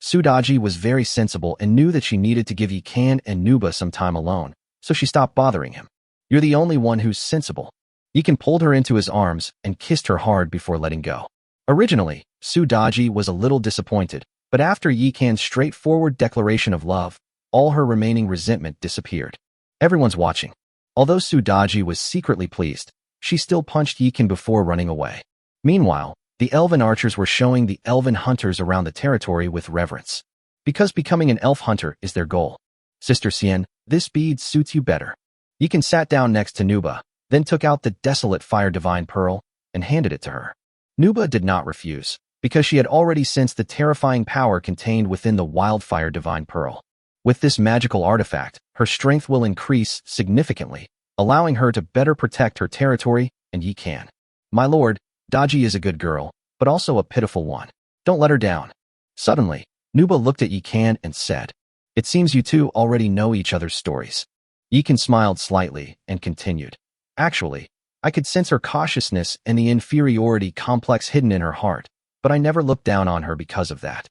Sudaji was very sensible and knew that she needed to give Yikan and Nuba some time alone, so she stopped bothering him. You're the only one who's sensible. Yikan pulled her into his arms and kissed her hard before letting go. Originally, Sudaji was a little disappointed, but after Yikan's straightforward declaration of love, all her remaining resentment disappeared. Everyone's watching. Although Sudaji was secretly pleased, she still punched Yikan before running away. Meanwhile, the elven archers were showing the elven hunters around the territory with reverence, because becoming an elf hunter is their goal. Sister Sien, this bead suits you better. Yikan sat down next to Nuba, then took out the desolate fire divine pearl and handed it to her. Nuba did not refuse, because she had already sensed the terrifying power contained within the wildfire divine pearl. With this magical artifact, her strength will increase significantly, allowing her to better protect her territory and Yikan. My lord, Daji is a good girl, but also a pitiful one. Don't let her down. Suddenly, Nuba looked at Yikan and said, It seems you two already know each other's stories. Yikan smiled slightly and continued. Actually, I could sense her cautiousness and the inferiority complex hidden in her heart, but I never looked down on her because of that.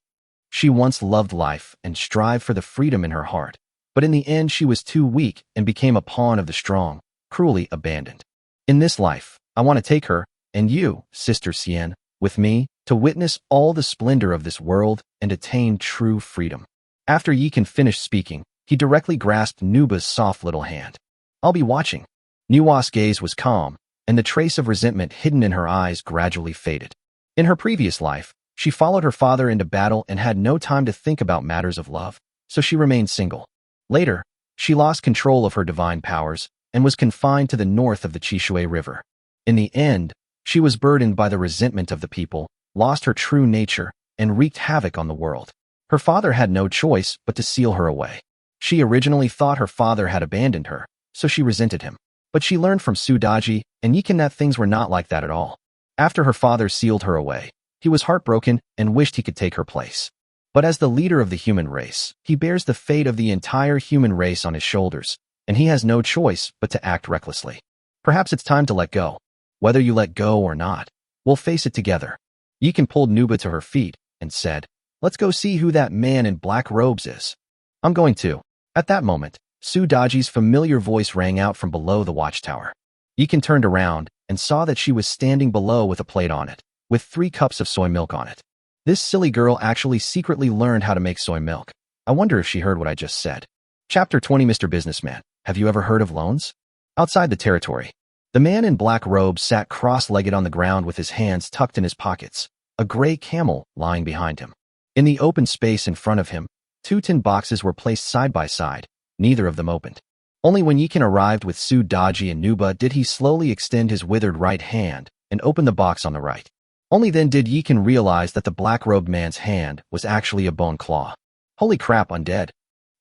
She once loved life and strived for the freedom in her heart, but in the end she was too weak and became a pawn of the strong, cruelly abandoned. In this life, I want to take her, and you, Sister Sien, with me, to witness all the splendor of this world and attain true freedom. After Yikan finished speaking, he directly grasped Nuba's soft little hand. I'll be watching. Nuwa's gaze was calm, and the trace of resentment hidden in her eyes gradually faded. In her previous life, she followed her father into battle and had no time to think about matters of love, so she remained single. Later, she lost control of her divine powers and was confined to the north of the Chishui River. In the end, she was burdened by the resentment of the people, lost her true nature, and wreaked havoc on the world. Her father had no choice but to seal her away. She originally thought her father had abandoned her, so she resented him. But she learned from Sudaji and Yikan that things were not like that at all. After her father sealed her away, he was heartbroken and wished he could take her place. But as the leader of the human race, he bears the fate of the entire human race on his shoulders, and he has no choice but to act recklessly. Perhaps it's time to let go. Whether you let go or not, we'll face it together. Yikan pulled Nuba to her feet and said, Let's go see who that man in black robes is. I'm going to. At that moment, Sudaji's familiar voice rang out from below the watchtower. Yikan turned around and saw that she was standing below with a plate on it, with 3 cups of soy milk on it. This silly girl actually secretly learned how to make soy milk. I wonder if she heard what I just said. Chapter 20 Mr. Businessman, have you ever heard of loans? Outside the territory, the man in black robes sat cross-legged on the ground with his hands tucked in his pockets, a gray camel lying behind him. In the open space in front of him, 2 tin boxes were placed side by side, neither of them opened. Only when Yikan arrived with Sudaji and Nuba did he slowly extend his withered right hand and open the box on the right. Only then did Yikan realize that the black-robed man's hand was actually a bone claw. Holy crap, undead.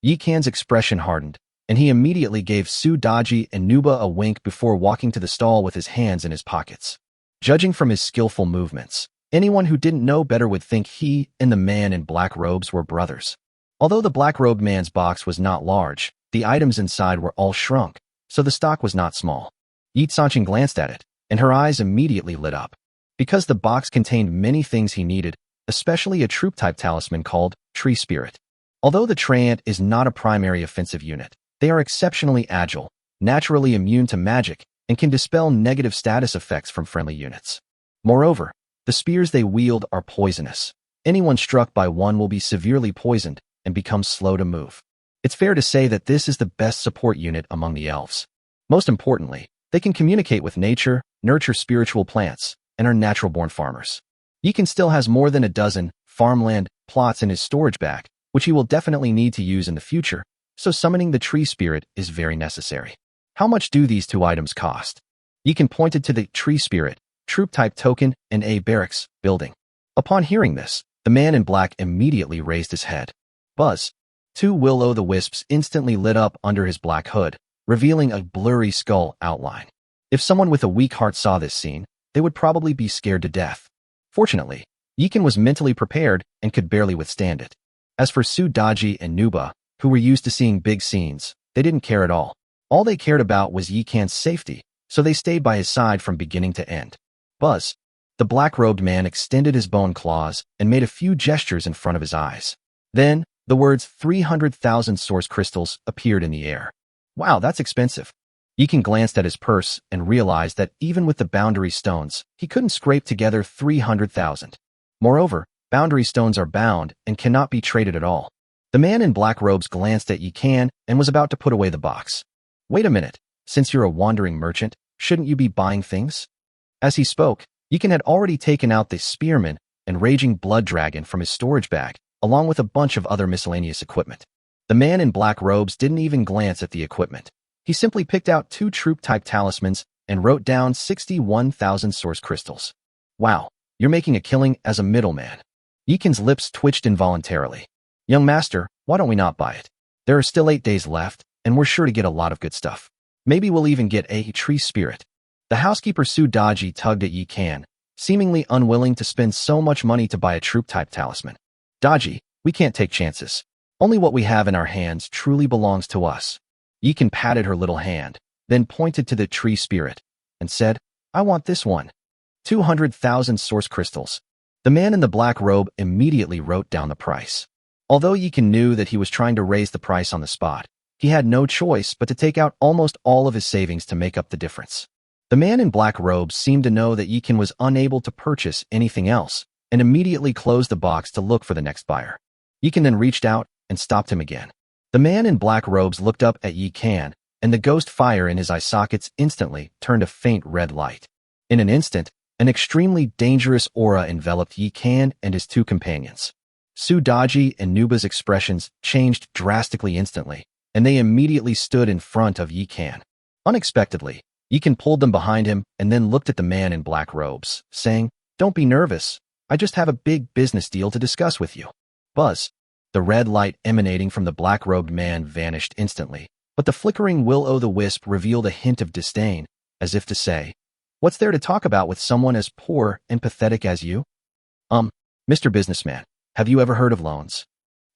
Yikan's expression hardened, and he immediately gave Sudaji and Nuba a wink before walking to the stall with his hands in his pockets. Judging from his skillful movements, Anyone who didn't know better would think he and the man in black robes were brothers. Although the black-robed man's box was not large, the items inside were all shrunk, so the stock was not small. Yi Sanchin glanced at it, and her eyes immediately lit up. Because the box contained many things he needed, especially a troop-type talisman called Tree Spirit. Although the Treant is not a primary offensive unit, they are exceptionally agile, naturally immune to magic, and can dispel negative status effects from friendly units. Moreover, the spears they wield are poisonous. Anyone struck by one will be severely poisoned and become slow to move. It's fair to say that this is the best support unit among the elves. Most importantly, they can communicate with nature, nurture spiritual plants, and are natural-born farmers. Yekin still has more than a dozen farmland plots in his storage bag, which he will definitely need to use in the future, so summoning the Tree Spirit is very necessary. How much do these two items cost? Yekin pointed to the Tree Spirit, troop-type token, and a barracks building. Upon hearing this, the man in black immediately raised his head. Buzz. Two will-o'-the-wisps instantly lit up under his black hood, revealing a blurry skull outline. If someone with a weak heart saw this scene, they would probably be scared to death. Fortunately, Yekin was mentally prepared and could barely withstand it. As for Succubi and Nuba, who were used to seeing big scenes, they didn't care at all. All they cared about was Yekan's safety, so they stayed by his side from beginning to end. Buzz. The black-robed man extended his bone claws and made a few gestures in front of his eyes. Then, the words 300,000 source crystals appeared in the air. Wow, that's expensive. Yekin glanced at his purse and realized that even with the boundary stones, he couldn't scrape together 300,000. Moreover, boundary stones are bound and cannot be traded at all. The man in black robes glanced at Yekan and was about to put away the box. Wait a minute, since you're a wandering merchant, shouldn't you be buying things? As he spoke, Yekan had already taken out the spearman and raging blood dragon from his storage bag, along with a bunch of other miscellaneous equipment. The man in black robes didn't even glance at the equipment. He simply picked out two troop-type talismans and wrote down 61,000 source crystals. Wow, you're making a killing as a middleman. Yekan's lips twitched involuntarily. Young master, why don't we not buy it? There are still 8 days left, and we're sure to get a lot of good stuff. Maybe we'll even get a Tree Spirit. The housekeeper Succubi tugged at Yekan, seemingly unwilling to spend so much money to buy a troop-type talisman. Daji, we can't take chances. Only what we have in our hands truly belongs to us. Yekan patted her little hand, then pointed to the Tree Spirit, and said, I want this one. 200,000 source crystals. The man in the black robe immediately wrote down the price. Although Yekan knew that he was trying to raise the price on the spot, he had no choice but to take out almost all of his savings to make up the difference. The man in black robes seemed to know that Yekan was unable to purchase anything else, and immediately closed the box to look for the next buyer. Yekan then reached out and stopped him again. The man in black robes looked up at Yekan, and the ghost fire in his eye sockets instantly turned a faint red light. In an instant, an extremely dangerous aura enveloped Yekan and his two companions. Succubi and Nuba's expressions changed drastically instantly, and they immediately stood in front of Yekan. Unexpectedly, Yekan pulled them behind him and then looked at the man in black robes, saying, Don't be nervous. I just have a big business deal to discuss with you. Buzz. The red light emanating from the black-robed man vanished instantly, but the flickering will-o'-the-wisp revealed a hint of disdain, as if to say, What's there to talk about with someone as poor and pathetic as you? Mr. Businessman, have you ever heard of loans?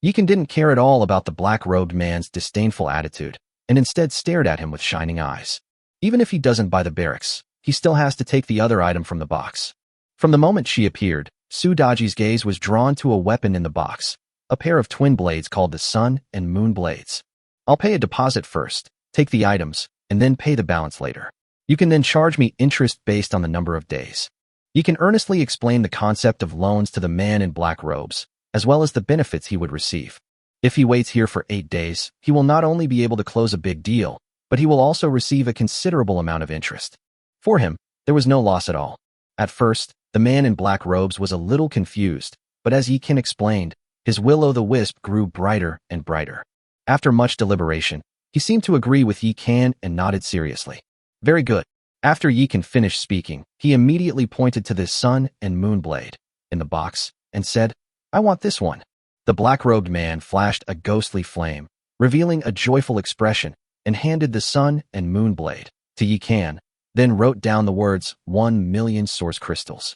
Yekan didn't care at all about the black-robed man's disdainful attitude, and instead stared at him with shining eyes. Even if he doesn't buy the barracks, he still has to take the other item from the box. From the moment she appeared, Succubi's gaze was drawn to a weapon in the box, a pair of twin blades called the Sun and Moon Blades. I'll pay a deposit first, take the items, and then pay the balance later. You can then charge me interest based on the number of days. You can earnestly explain the concept of loans to the man in black robes, as well as the benefits he would receive. If he waits here for 8 days, he will not only be able to close a big deal, but he will also receive a considerable amount of interest. For him, there was no loss at all. At first, the man in black robes was a little confused, but as Yekan explained, his will-o'-the-wisp grew brighter and brighter. After much deliberation, he seemed to agree with Yekan and nodded seriously. Very good. After Yekan finished speaking, he immediately pointed to the Sun and Moon Blade in the box and said, I want this one. The black-robed man flashed a ghostly flame, revealing a joyful expression, and handed the Sun and Moon Blade to Yekan, then wrote down the words 1 million source crystals.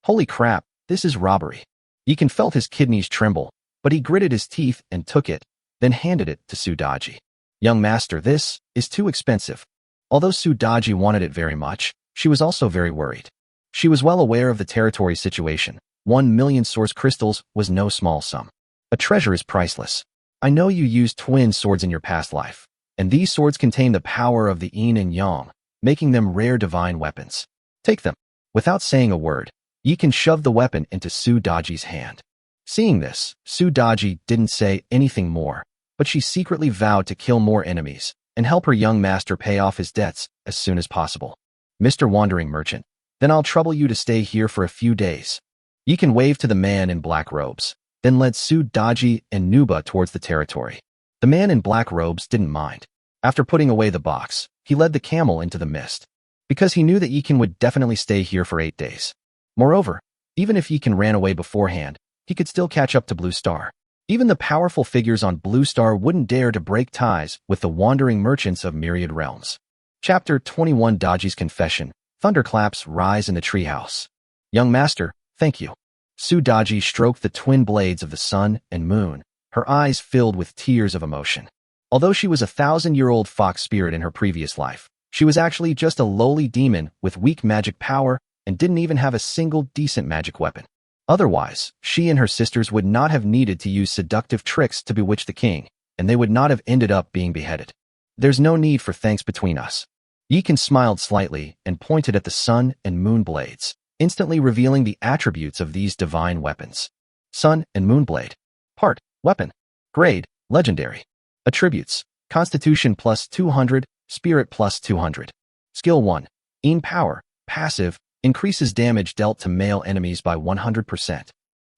Holy crap, This is robbery. Yikan felt his kidneys tremble, but he gritted his teeth and took it, then handed it to Sudaji. Young master, this is too expensive. Although Sudaji wanted it very much, she was also very worried. She was well aware of the territory situation. 1,000,000 source crystals was no small sum. A treasure is priceless. I know you used twin swords in your past life, and these swords contain the power of the yin and yang, making them rare divine weapons. Take them. Without saying a word, Yikan shoved the weapon into Sudaji's hand. Seeing this, Sudaji didn't say anything more, but she secretly vowed to kill more enemies and help her young master pay off his debts as soon as possible. Mr. Wandering Merchant, then I'll trouble you to stay here for a few days. Yikan waved to the man in black robes, then led Sudaji and Nuba towards the territory. The man in black robes didn't mind. After putting away the box, he led the camel into the mist, because he knew that Yikan would definitely stay here for 8 days. Moreover, even if Yikan ran away beforehand, he could still catch up to Blue Star. Even the powerful figures on Blue Star wouldn't dare to break ties with the wandering merchants of myriad realms. Chapter 21 Daji's Confession. Thunderclaps rise in the treehouse. Young master, thank you. Sudaji stroked the twin blades of the sun and moon, her eyes filled with tears of emotion. Although she was a 1,000-year-old fox spirit in her previous life, she was actually just a lowly demon with weak magic power and didn't even have a single decent magic weapon. Otherwise, she and her sisters would not have needed to use seductive tricks to bewitch the king, and they would not have ended up being beheaded. There's no need for thanks between us. Yikan smiled slightly and pointed at the sun and moon blades, instantly revealing the attributes of these divine weapons. Sun and moon blade. Part, weapon. Grade, legendary. Attributes, Constitution plus 200, Spirit plus 200. Skill 1, Yin Power, passive, increases damage dealt to male enemies by 100%.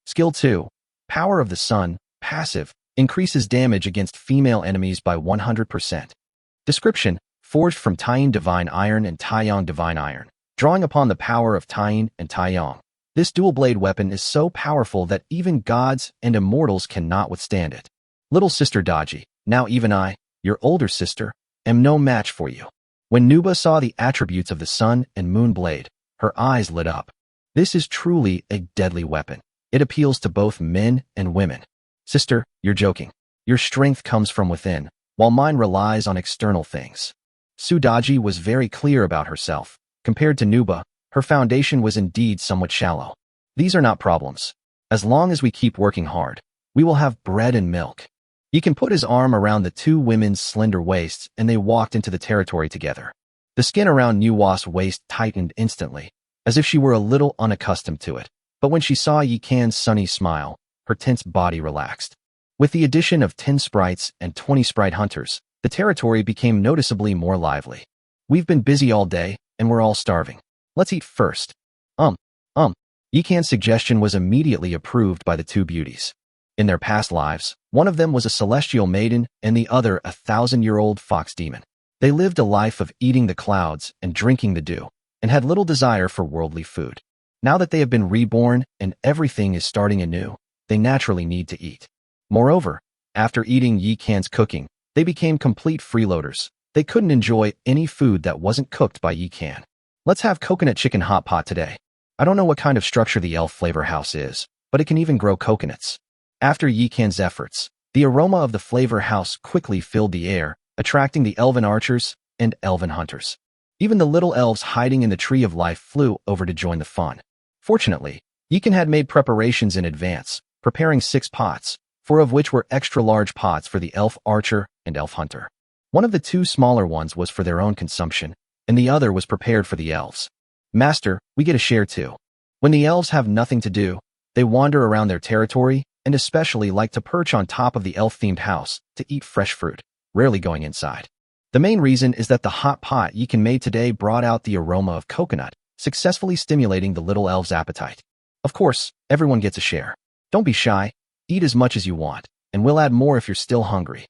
Skill 2, Power of the Sun, passive, increases damage against female enemies by 100%. Description, forged from Taiyin Divine Iron and Taiyang Divine Iron, drawing upon the power of Taiyin and Taiyang. This dual-blade weapon is so powerful that even gods and immortals cannot withstand it. Little sister Daji, now even I, your older sister, am no match for you. When Nuba saw the attributes of the sun and moon blade, her eyes lit up. This is truly a deadly weapon. It appeals to both men and women. Sister, you're joking. Your strength comes from within, while mine relies on external things. Sudaji was very clear about herself. Compared to Nuba, her foundation was indeed somewhat shallow. These are not problems. As long as we keep working hard, we will have bread and milk. He can put his arm around the two women's slender waists, and they walked into the territory together. The skin around Nuwa's waist tightened instantly, as if she were a little unaccustomed to it. But when she saw Yikan's sunny smile, her tense body relaxed. With the addition of 10 sprites and 20 sprite hunters, the territory became noticeably more lively. We've been busy all day, and we're all starving. Let's eat first. Yikan's suggestion was immediately approved by the two beauties. In their past lives, one of them was a celestial maiden and the other a 1,000-year-old fox demon. They lived a life of eating the clouds and drinking the dew, and had little desire for worldly food. Now that they have been reborn and everything is starting anew, they naturally need to eat. Moreover, after eating Yikan's cooking, they became complete freeloaders. They couldn't enjoy any food that wasn't cooked by Yikan. Let's have coconut chicken hot pot today. I don't know what kind of structure the elf flavor house is, but it can even grow coconuts. After Yikan's efforts, the aroma of the flavor house quickly filled the air, attracting the elven archers and elven hunters. Even the little elves hiding in the Tree of Life flew over to join the fun. Fortunately, Yikan had made preparations in advance, preparing 6 pots, 4 of which were extra-large pots for the elf archer and elf hunter. One of the 2 smaller ones was for their own consumption, and the other was prepared for the elves. Master, we get a share too. When the elves have nothing to do, they wander around their territory and especially like to perch on top of the elf-themed house to eat fresh fruit, rarely going inside. The main reason is that the hot pot Yikan made today brought out the aroma of coconut, successfully stimulating the little elf's appetite. Of course, everyone gets a share. Don't be shy, eat as much as you want, and we'll add more if you're still hungry.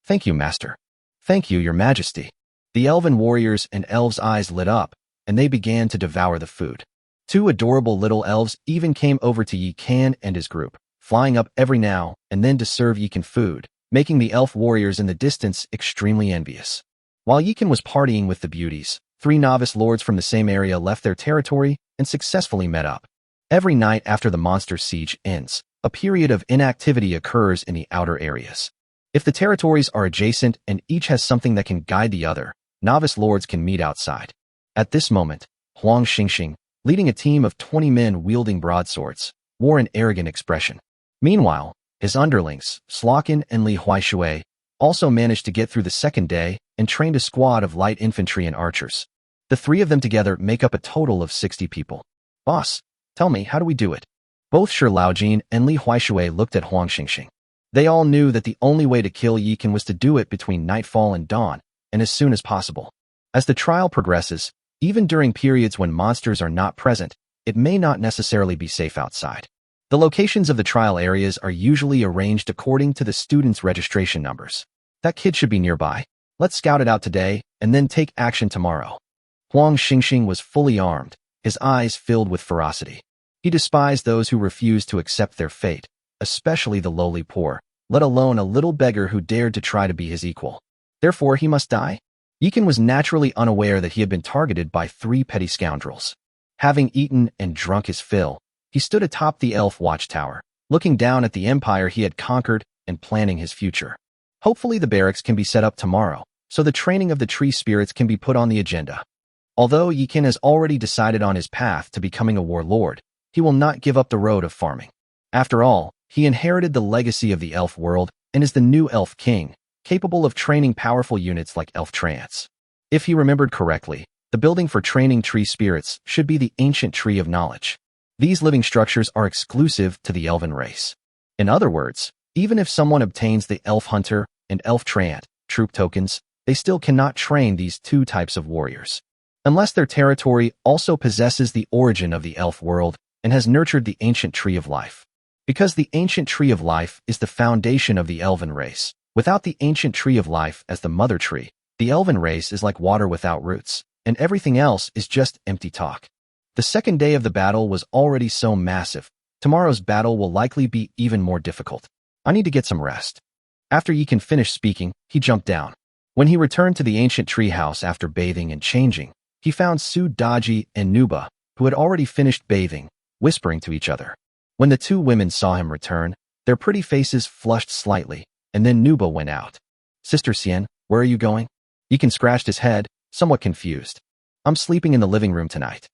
Thank you, Master. Thank you, Your Majesty. The elven warriors and elves' eyes lit up, and they began to devour the food. 2 adorable little elves even came over to Yikan and his group, flying up every now and then to serve Yikan food, making the elf warriors in the distance extremely envious. While Yikan was partying with the beauties, 3 novice lords from the same area left their territory and successfully met up. Every night after the monster siege ends, a period of inactivity occurs in the outer areas. If the territories are adjacent and each has something that can guide the other, novice lords can meet outside. At this moment, Huang Xingxing, leading a team of 20 men wielding broadswords, wore an arrogant expression. Meanwhile, his underlings, Slokin and Li Huaishui, also managed to get through the second day and trained a squad of light infantry and archers. The three of them together make up a total of 60 people. Boss, tell me, how do we do it? Both Shi Laojin and Li Huaishui looked at Huang Xingxing. They all knew that the only way to kill Yi Qin was to do it between nightfall and dawn, and as soon as possible. As the trial progresses, even during periods when monsters are not present, it may not necessarily be safe outside. The locations of the trial areas are usually arranged according to the students' registration numbers. That kid should be nearby. Let's scout it out today, and then take action tomorrow. Huang Xingxing was fully armed, his eyes filled with ferocity. He despised those who refused to accept their fate, especially the lowly poor, let alone a little beggar who dared to try to be his equal. Therefore, he must die? Yi Qin was naturally unaware that he had been targeted by 3 petty scoundrels. Having eaten and drunk his fill, he stood atop the elf watchtower, looking down at the empire he had conquered and planning his future. Hopefully the barracks can be set up tomorrow, so the training of the tree spirits can be put on the agenda. Although Yi Qin has already decided on his path to becoming a warlord, he will not give up the road of farming. After all, he inherited the legacy of the elf world and is the new elf king, capable of training powerful units like elf trance. If he remembered correctly, the building for training tree spirits should be the ancient tree of knowledge. These living structures are exclusive to the elven race. In other words, even if someone obtains the elf hunter and elf treant troop tokens, they still cannot train these 2 types of warriors. Unless their territory also possesses the origin of the elf world and has nurtured the ancient tree of life. Because the ancient tree of life is the foundation of the elven race, without the ancient tree of life as the mother tree, the elven race is like water without roots, and everything else is just empty talk. The second day of the battle was already so massive. Tomorrow's battle will likely be even more difficult. I need to get some rest. After Yi Qin finished speaking, he jumped down. When he returned to the ancient treehouse after bathing and changing, he found Su Daji and Nuba, who had already finished bathing, whispering to each other. When the 2 women saw him return, their pretty faces flushed slightly, and then Nuba went out. Sister Xian, where are you going? Yi Qin scratched his head, somewhat confused. I'm sleeping in the living room tonight.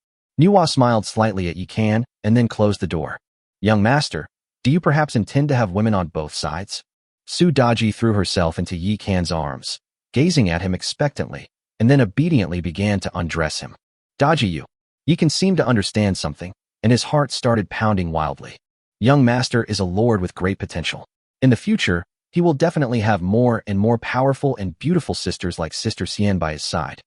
Nuwa smiled slightly at Yi Qin and then closed the door. Young master, do you perhaps intend to have women on both sides? Su Daji threw herself into Yi Qin's arms, gazing at him expectantly, and then obediently began to undress him. Daji you. Yi Qin seemed to understand something, and his heart started pounding wildly. Young master is a lord with great potential. In the future, he will definitely have more and more powerful and beautiful sisters like Sister Xian by his side.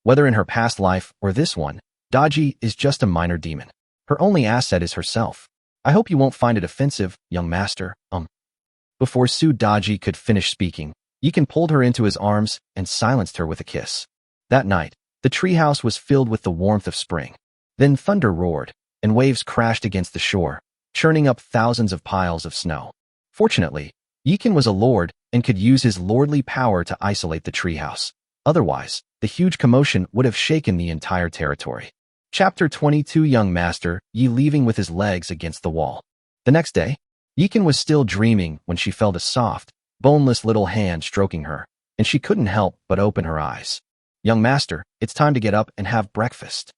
Whether in her past life or this one, Daji is just a minor demon. Her only asset is herself. I hope you won't find it offensive, young master, Before Su Daji could finish speaking, Yi Qin pulled her into his arms and silenced her with a kiss. That night, the treehouse was filled with the warmth of spring. Then thunder roared, and waves crashed against the shore, churning up thousands of piles of snow. Fortunately, Yi Qin was a lord and could use his lordly power to isolate the treehouse. Otherwise, the huge commotion would have shaken the entire territory. Chapter 22 Young Master, Yi leaving with his legs against the wall. The next day, Yi Qin was still dreaming when she felt a soft, boneless little hand stroking her, and she couldn't help but open her eyes. Young master, it's time to get up and have breakfast.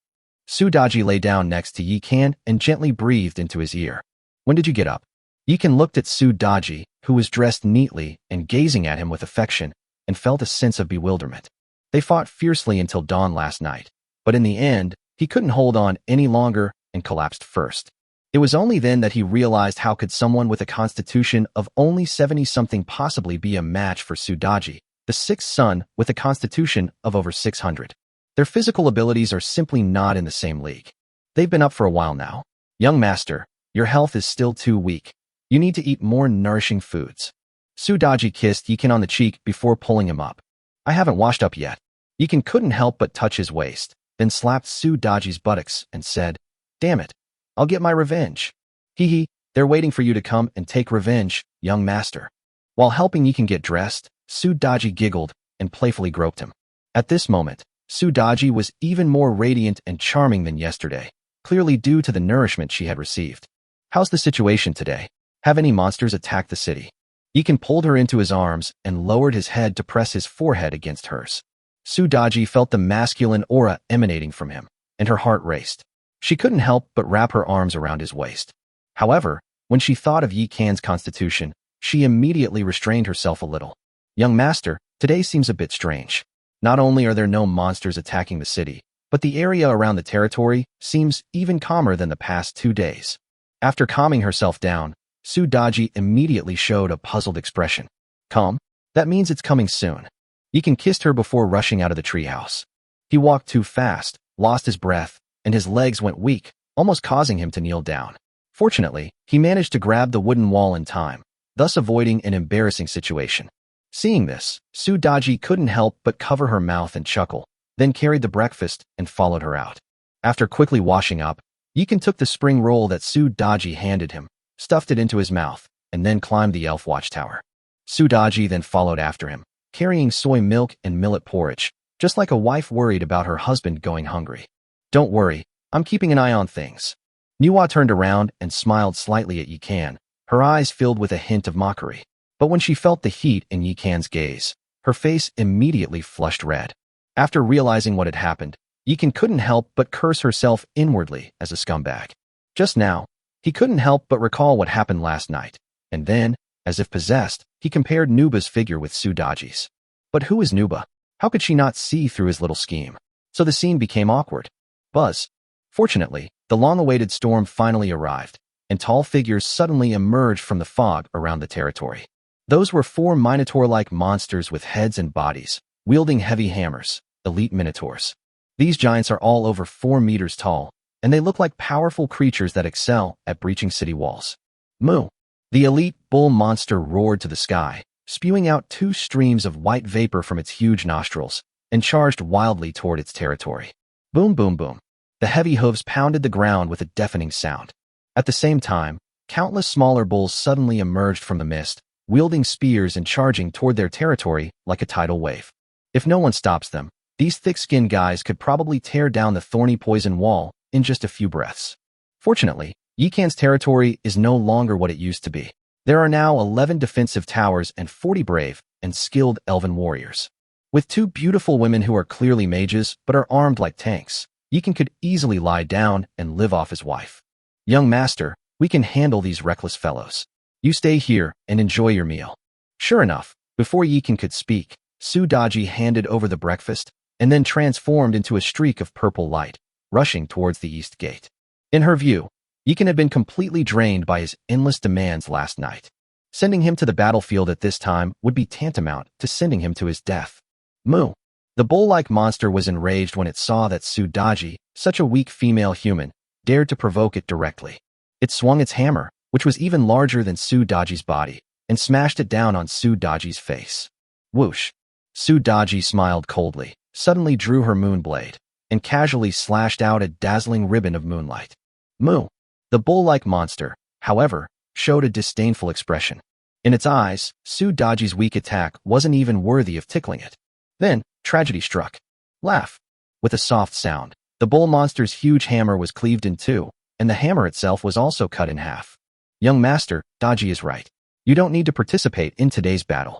Su Daji lay down next to Yi Qin and gently breathed into his ear. When did you get up? Yi Qin looked at Su Daji, who was dressed neatly and gazing at him with affection, and felt a sense of bewilderment. They fought fiercely until dawn last night, but in the end, he couldn't hold on any longer and collapsed first. It was only then that he realized how could someone with a constitution of only 70-something possibly be a match for Su Daji, the 6th son with a constitution of over 600. Their physical abilities are simply not in the same league. They've been up for a while now. Young master, your health is still too weak. You need to eat more nourishing foods. Su Daji kissed Yi Qin on the cheek before pulling him up. I haven't washed up yet. Yi Qin couldn't help but touch his waist, then slapped Su Daji's buttocks and said, Damn it, I'll get my revenge. Hee, they're waiting for you to come and take revenge, young master. While helping Yi Qin get dressed, Su Daji giggled and playfully groped him. At this moment, Su Daji was even more radiant and charming than yesterday, clearly due to the nourishment she had received. How's the situation today? Have any monsters attacked the city? Yikan pulled her into his arms and lowered his head to press his forehead against hers. Sudaji felt the masculine aura emanating from him, and her heart raced. She couldn't help but wrap her arms around his waist. However, when she thought of Yikan's constitution, she immediately restrained herself a little. Young master, today seems a bit strange. Not only are there no monsters attacking the city, but the area around the territory seems even calmer than the past 2 days. After calming herself down, Sudaji immediately showed a puzzled expression. Calm? That means it's coming soon. Yikan kissed her before rushing out of the treehouse. He walked too fast, lost his breath, and his legs went weak, almost causing him to kneel down. Fortunately, he managed to grab the wooden wall in time, thus avoiding an embarrassing situation. Seeing this, Sudaji couldn't help but cover her mouth and chuckle, then carried the breakfast and followed her out. After quickly washing up, Yikan took the spring roll that Sudaji handed him, stuffed it into his mouth, and then climbed the elf watchtower. Sudaji then followed after him, carrying soy milk and millet porridge, just like a wife worried about her husband going hungry. Don't worry, I'm keeping an eye on things. Manhwa turned around and smiled slightly at Yikan, her eyes filled with a hint of mockery. But when she felt the heat in Yikan's gaze, her face immediately flushed red. After realizing what had happened, Yikan couldn't help but curse herself inwardly as a scumbag. Just now, he couldn't help but recall what happened last night, and then, as if possessed, he compared Nuba's figure with Sudaji's. But who is Nuba? How could she not see through his little scheme? So the scene became awkward. Buzz. Fortunately, the long-awaited storm finally arrived, and tall figures suddenly emerged from the fog around the territory. Those were 4 minotaur-like monsters with heads and bodies, wielding heavy hammers, elite minotaurs. These giants are all over 4 meters tall, and they look like powerful creatures that excel at breaching city walls. Moo! The elite bull monster roared to the sky, spewing out 2 streams of white vapor from its huge nostrils, and charged wildly toward its territory. Boom, boom, boom. The heavy hooves pounded the ground with a deafening sound. At the same time, countless smaller bulls suddenly emerged from the mist, wielding spears and charging toward their territory like a tidal wave. If no one stops them, these thick-skinned guys could probably tear down the thorny poison wall in just a few breaths. Fortunately, Yikan's territory is no longer what it used to be. There are now 11 defensive towers and 40 brave and skilled elven warriors. With 2 beautiful women who are clearly mages but are armed like tanks, Yikan could easily lie down and live off his wife. Young master, we can handle these reckless fellows. You stay here and enjoy your meal. Sure enough, before Yikan could speak, Sudaji handed over the breakfast and then transformed into a streak of purple light, rushing towards the east gate. In her view, Yikan had been completely drained by his endless demands last night. Sending him to the battlefield at this time would be tantamount to sending him to his death. Moo! The bull-like monster was enraged when it saw that Sudaji, such a weak female human, dared to provoke it directly. It swung its hammer, which was even larger than Sudaji's body, and smashed it down on Sudaji's face. Whoosh! Sudaji smiled coldly, suddenly drew her moon blade, and casually slashed out a dazzling ribbon of moonlight. Moo! The bull-like monster, however, showed a disdainful expression. In its eyes, Sudaji's weak attack wasn't even worthy of tickling it. Then, tragedy struck. Laugh! With a soft sound, the bull monster's huge hammer was cleaved in 2, and the hammer itself was also cut in half. Young master, Daji is right. You don't need to participate in today's battle.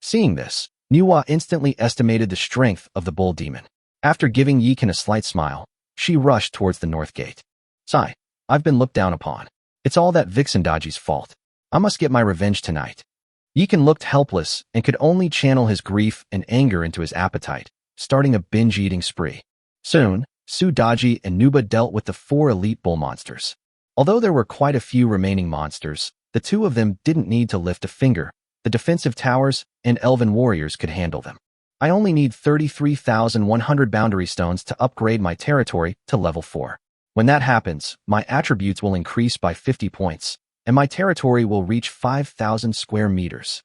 Seeing this, Manhwa instantly estimated the strength of the bull demon. After giving Yikan a slight smile, she rushed towards the north gate. Sigh, I've been looked down upon. It's all that vixen Daji's fault. I must get my revenge tonight. Yikan looked helpless and could only channel his grief and anger into his appetite, starting a binge-eating spree. Soon, Sudaji and Nuba dealt with the 4 elite bull monsters. Although there were quite a few remaining monsters, the 2 of them didn't need to lift a finger. The defensive towers and elven warriors could handle them. I only need 33,100 boundary stones to upgrade my territory to level 4. When that happens, my attributes will increase by 50 points, and my territory will reach 5,000 square meters.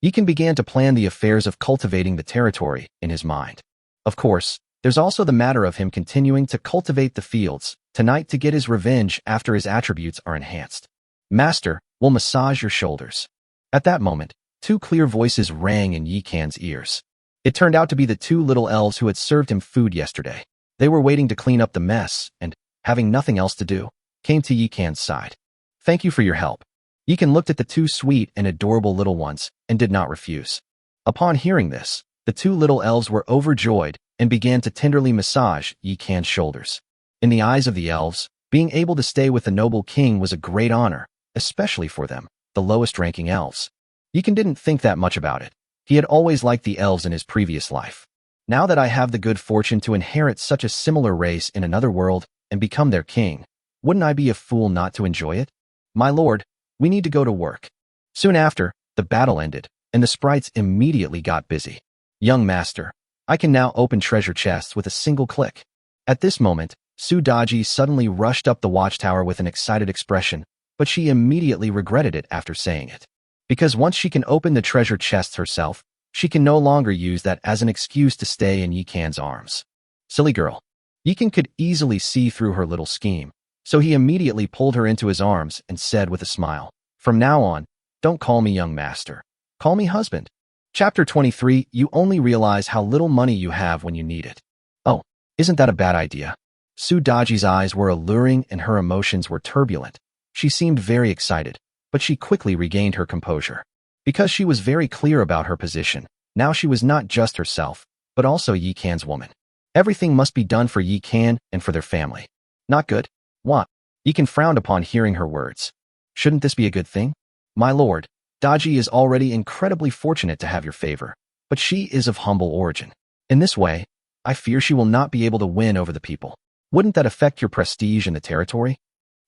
Yikan began to plan the affairs of cultivating the territory in his mind. Of course, there's also the matter of him continuing to cultivate the fields tonight to get his revenge after his attributes are enhanced. Master, we'll massage your shoulders. At that moment, 2 clear voices rang in Yikan's ears. It turned out to be the 2 little elves who had served him food yesterday. They were waiting to clean up the mess, and, having nothing else to do, came to Yikan's side. Thank you for your help. Yikan looked at the two sweet and adorable little ones and did not refuse. Upon hearing this, the two little elves were overjoyed and began to tenderly massage Yikan's shoulders. In the eyes of the elves, being able to stay with the noble king was a great honor, especially for them, the lowest-ranking elves. Yikan didn't think that much about it. He had always liked the elves in his previous life. Now that I have the good fortune to inherit such a similar race in another world and become their king, wouldn't I be a fool not to enjoy it? My lord, we need to go to work. Soon after, the battle ended, and the sprites immediately got busy. Young master, I can now open treasure chests with a single click. At this moment, Sudaji suddenly rushed up the watchtower with an excited expression, but she immediately regretted it after saying it. Because once she can open the treasure chests herself, she can no longer use that as an excuse to stay in Yikan's arms. Silly girl. Yikan could easily see through her little scheme, so he immediately pulled her into his arms and said with a smile, "From now on, don't call me young master. Call me husband." Chapter 23, You only realize how little money you have when you need it. Oh, isn't that a bad idea? Sudaji's eyes were alluring and her emotions were turbulent. She seemed very excited, but she quickly regained her composure. Because she was very clear about her position, now she was not just herself, but also Yikan's woman. Everything must be done for Yikan and for their family. Not good? What? Yikan frowned upon hearing her words. Shouldn't this be a good thing? My lord, Daji is already incredibly fortunate to have your favor, but she is of humble origin. In this way, I fear she will not be able to win over the people. Wouldn't that affect your prestige in the territory?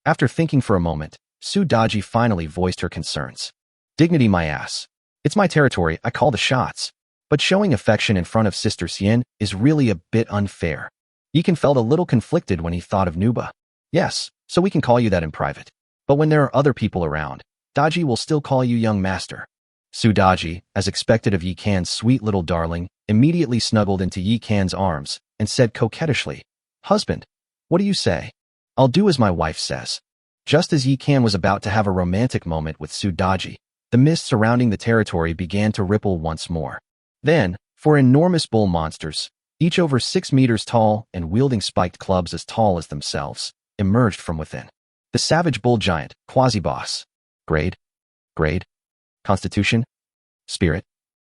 After thinking for a moment, Sudaji finally voiced her concerns. Dignity my ass. It's my territory, I call the shots. But showing affection in front of Sister Xian is really a bit unfair. Yikan felt a little conflicted when he thought of Nuba. Yes, so we can call you that in private. But when there are other people around, Daji will still call you young master. Sudaji, as expected of Yikan's sweet little darling, immediately snuggled into Yikan's arms and said coquettishly, Husband, what do you say? I'll do as my wife says. Just as Yikan was about to have a romantic moment with Sudaji, the mist surrounding the territory began to ripple once more. Then, four enormous bull monsters, each over 6 meters tall and wielding spiked clubs as tall as themselves, emerged from within. The savage bull giant, quasi-boss. Grade. Constitution. Spirit.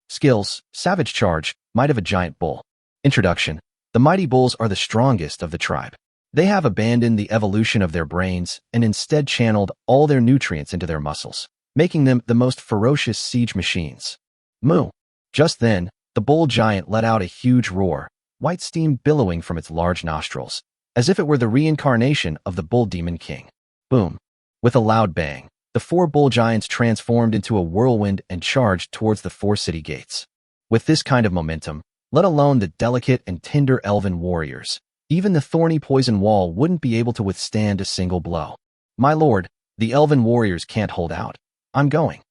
Skills, savage charge, might of a giant bull. Introduction. The mighty bulls are the strongest of the tribe. They have abandoned the evolution of their brains and instead channeled all their nutrients into their muscles, making them the most ferocious siege machines. Moo. Just then, the bull giant let out a huge roar, white steam billowing from its large nostrils, as if it were the reincarnation of the bull demon king. Boom. With a loud bang, the 4 bull giants transformed into a whirlwind and charged towards the 4 city gates. With this kind of momentum, let alone the delicate and tender elven warriors, even the thorny poison wall wouldn't be able to withstand a single blow. My lord, the elven warriors can't hold out. I'm going.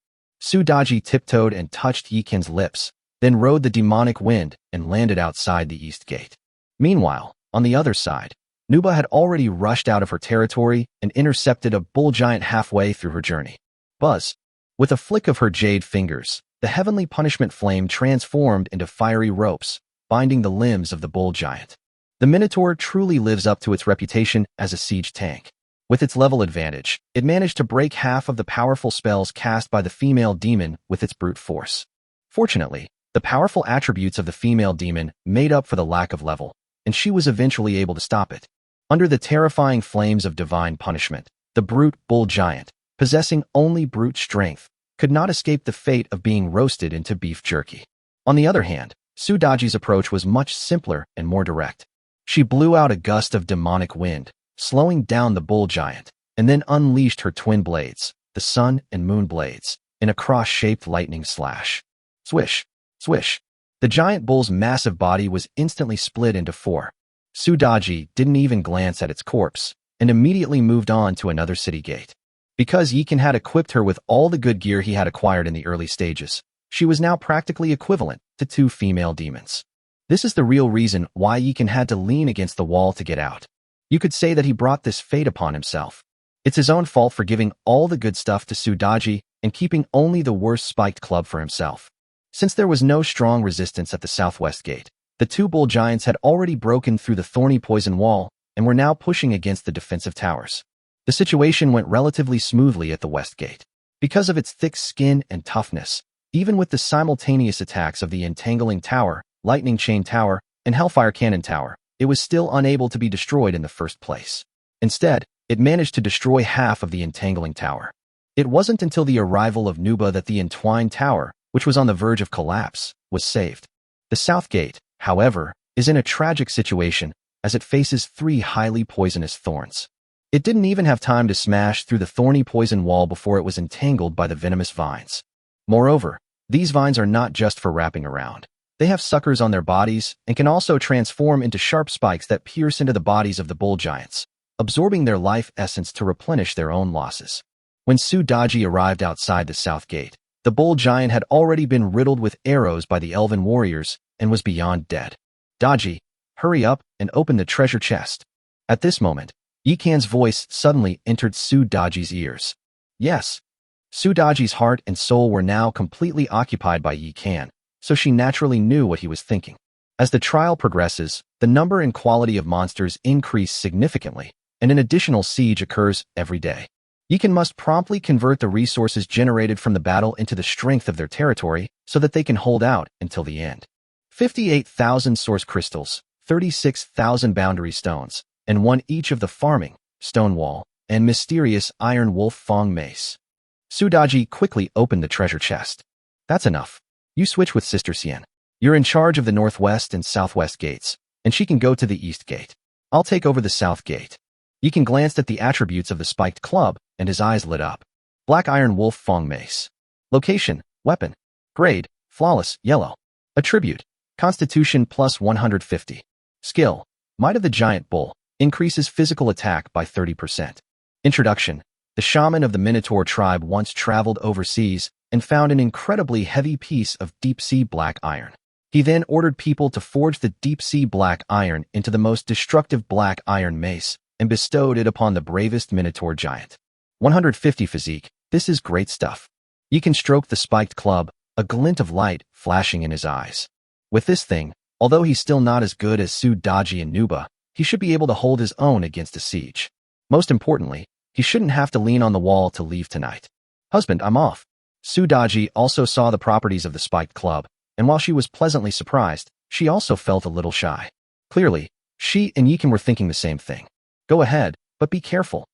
Sudaji tiptoed and touched Yikan's lips, then rode the demonic wind and landed outside the east gate. Meanwhile, on the other side, Nuba had already rushed out of her territory and intercepted a bull giant halfway through her journey. Buzz. With a flick of her jade fingers, the heavenly punishment flame transformed into fiery ropes, binding the limbs of the bull giant. The Minotaur truly lives up to its reputation as a siege tank. With its level advantage, it managed to break half of the powerful spells cast by the female demon with its brute force. Fortunately, the powerful attributes of the female demon made up for the lack of level, and she was eventually able to stop it. Under the terrifying flames of divine punishment, the brute bull giant, possessing only brute strength, could not escape the fate of being roasted into beef jerky. On the other hand, Sudaji's approach was much simpler and more direct. She blew out a gust of demonic wind, slowing down the bull giant, and then unleashed her twin blades, the sun and moon blades, in a cross-shaped lightning slash. Swish, swish. The giant bull's massive body was instantly split into 4. Sudaji didn't even glance at its corpse, and immediately moved on to another city gate. Because Yikan had equipped her with all the good gear he had acquired in the early stages, she was now practically equivalent to 2 female demons. This is the real reason why Yikan had to lean against the wall to get out. You could say that he brought this fate upon himself. It's his own fault for giving all the good stuff to Sudaji and keeping only the worst spiked club for himself. Since there was no strong resistance at the southwest gate, the 2 bull giants had already broken through the thorny poison wall and were now pushing against the defensive towers. The situation went relatively smoothly at the west gate. Because of its thick skin and toughness, even with the simultaneous attacks of the Entangling Tower, Lightning Chain Tower, and Hellfire Cannon Tower, it was still unable to be destroyed in the first place. Instead, it managed to destroy half of the Entangling Tower. It wasn't until the arrival of Nuba that the Entwined Tower, which was on the verge of collapse, was saved. The South Gate, however, is in a tragic situation as it faces 3 highly poisonous thorns. It didn't even have time to smash through the thorny poison wall before it was entangled by the venomous vines. Moreover, these vines are not just for wrapping around. They have suckers on their bodies and can also transform into sharp spikes that pierce into the bodies of the bull giants, absorbing their life essence to replenish their own losses. When Succubi arrived outside the South Gate, the bull giant had already been riddled with arrows by the elven warriors and was beyond dead. Daji, hurry up and open the treasure chest. At this moment, Yikan's voice suddenly entered Succubi's ears. Yes. Succubi's heart and soul were now completely occupied by Yikan, so she naturally knew what he was thinking. As the trial progresses, the number and quality of monsters increase significantly, and an additional siege occurs every day. Yikan must promptly convert the resources generated from the battle into the strength of their territory so that they can hold out until the end. 58,000 source crystals, 36,000 boundary stones, and 1 each of the farming, stonewall, and mysterious iron wolf fong mace. Succubi quickly opened the treasure chest. That's enough. You switch with Sister Xian. You're in charge of the northwest and southwest gates, and she can go to the east gate. I'll take over the south gate. Yikan glanced at the attributes of the spiked club, and his eyes lit up. Black iron wolf fong mace. Location, weapon. Grade, flawless, yellow. Attribute, constitution plus 150. Skill, might of the giant bull, increases physical attack by 30%. Introduction, the shaman of the Minotaur tribe once traveled overseas and found an incredibly heavy piece of deep-sea black iron. He then ordered people to forge the deep-sea black iron into the most destructive black iron mace and bestowed it upon the bravest Minotaur giant. 150 physique, this is great stuff. Yikan stroked the spiked club, a glint of light flashing in his eyes. With this thing, although he's still not as good as Succubi and Nuba, he should be able to hold his own against a siege. Most importantly, he shouldn't have to lean on the wall to leave tonight. Husband, I'm off. Succubi also saw the properties of the spiked club, and while she was pleasantly surprised, she also felt a little shy. Clearly, she and Yikan were thinking the same thing. Go ahead, but be careful.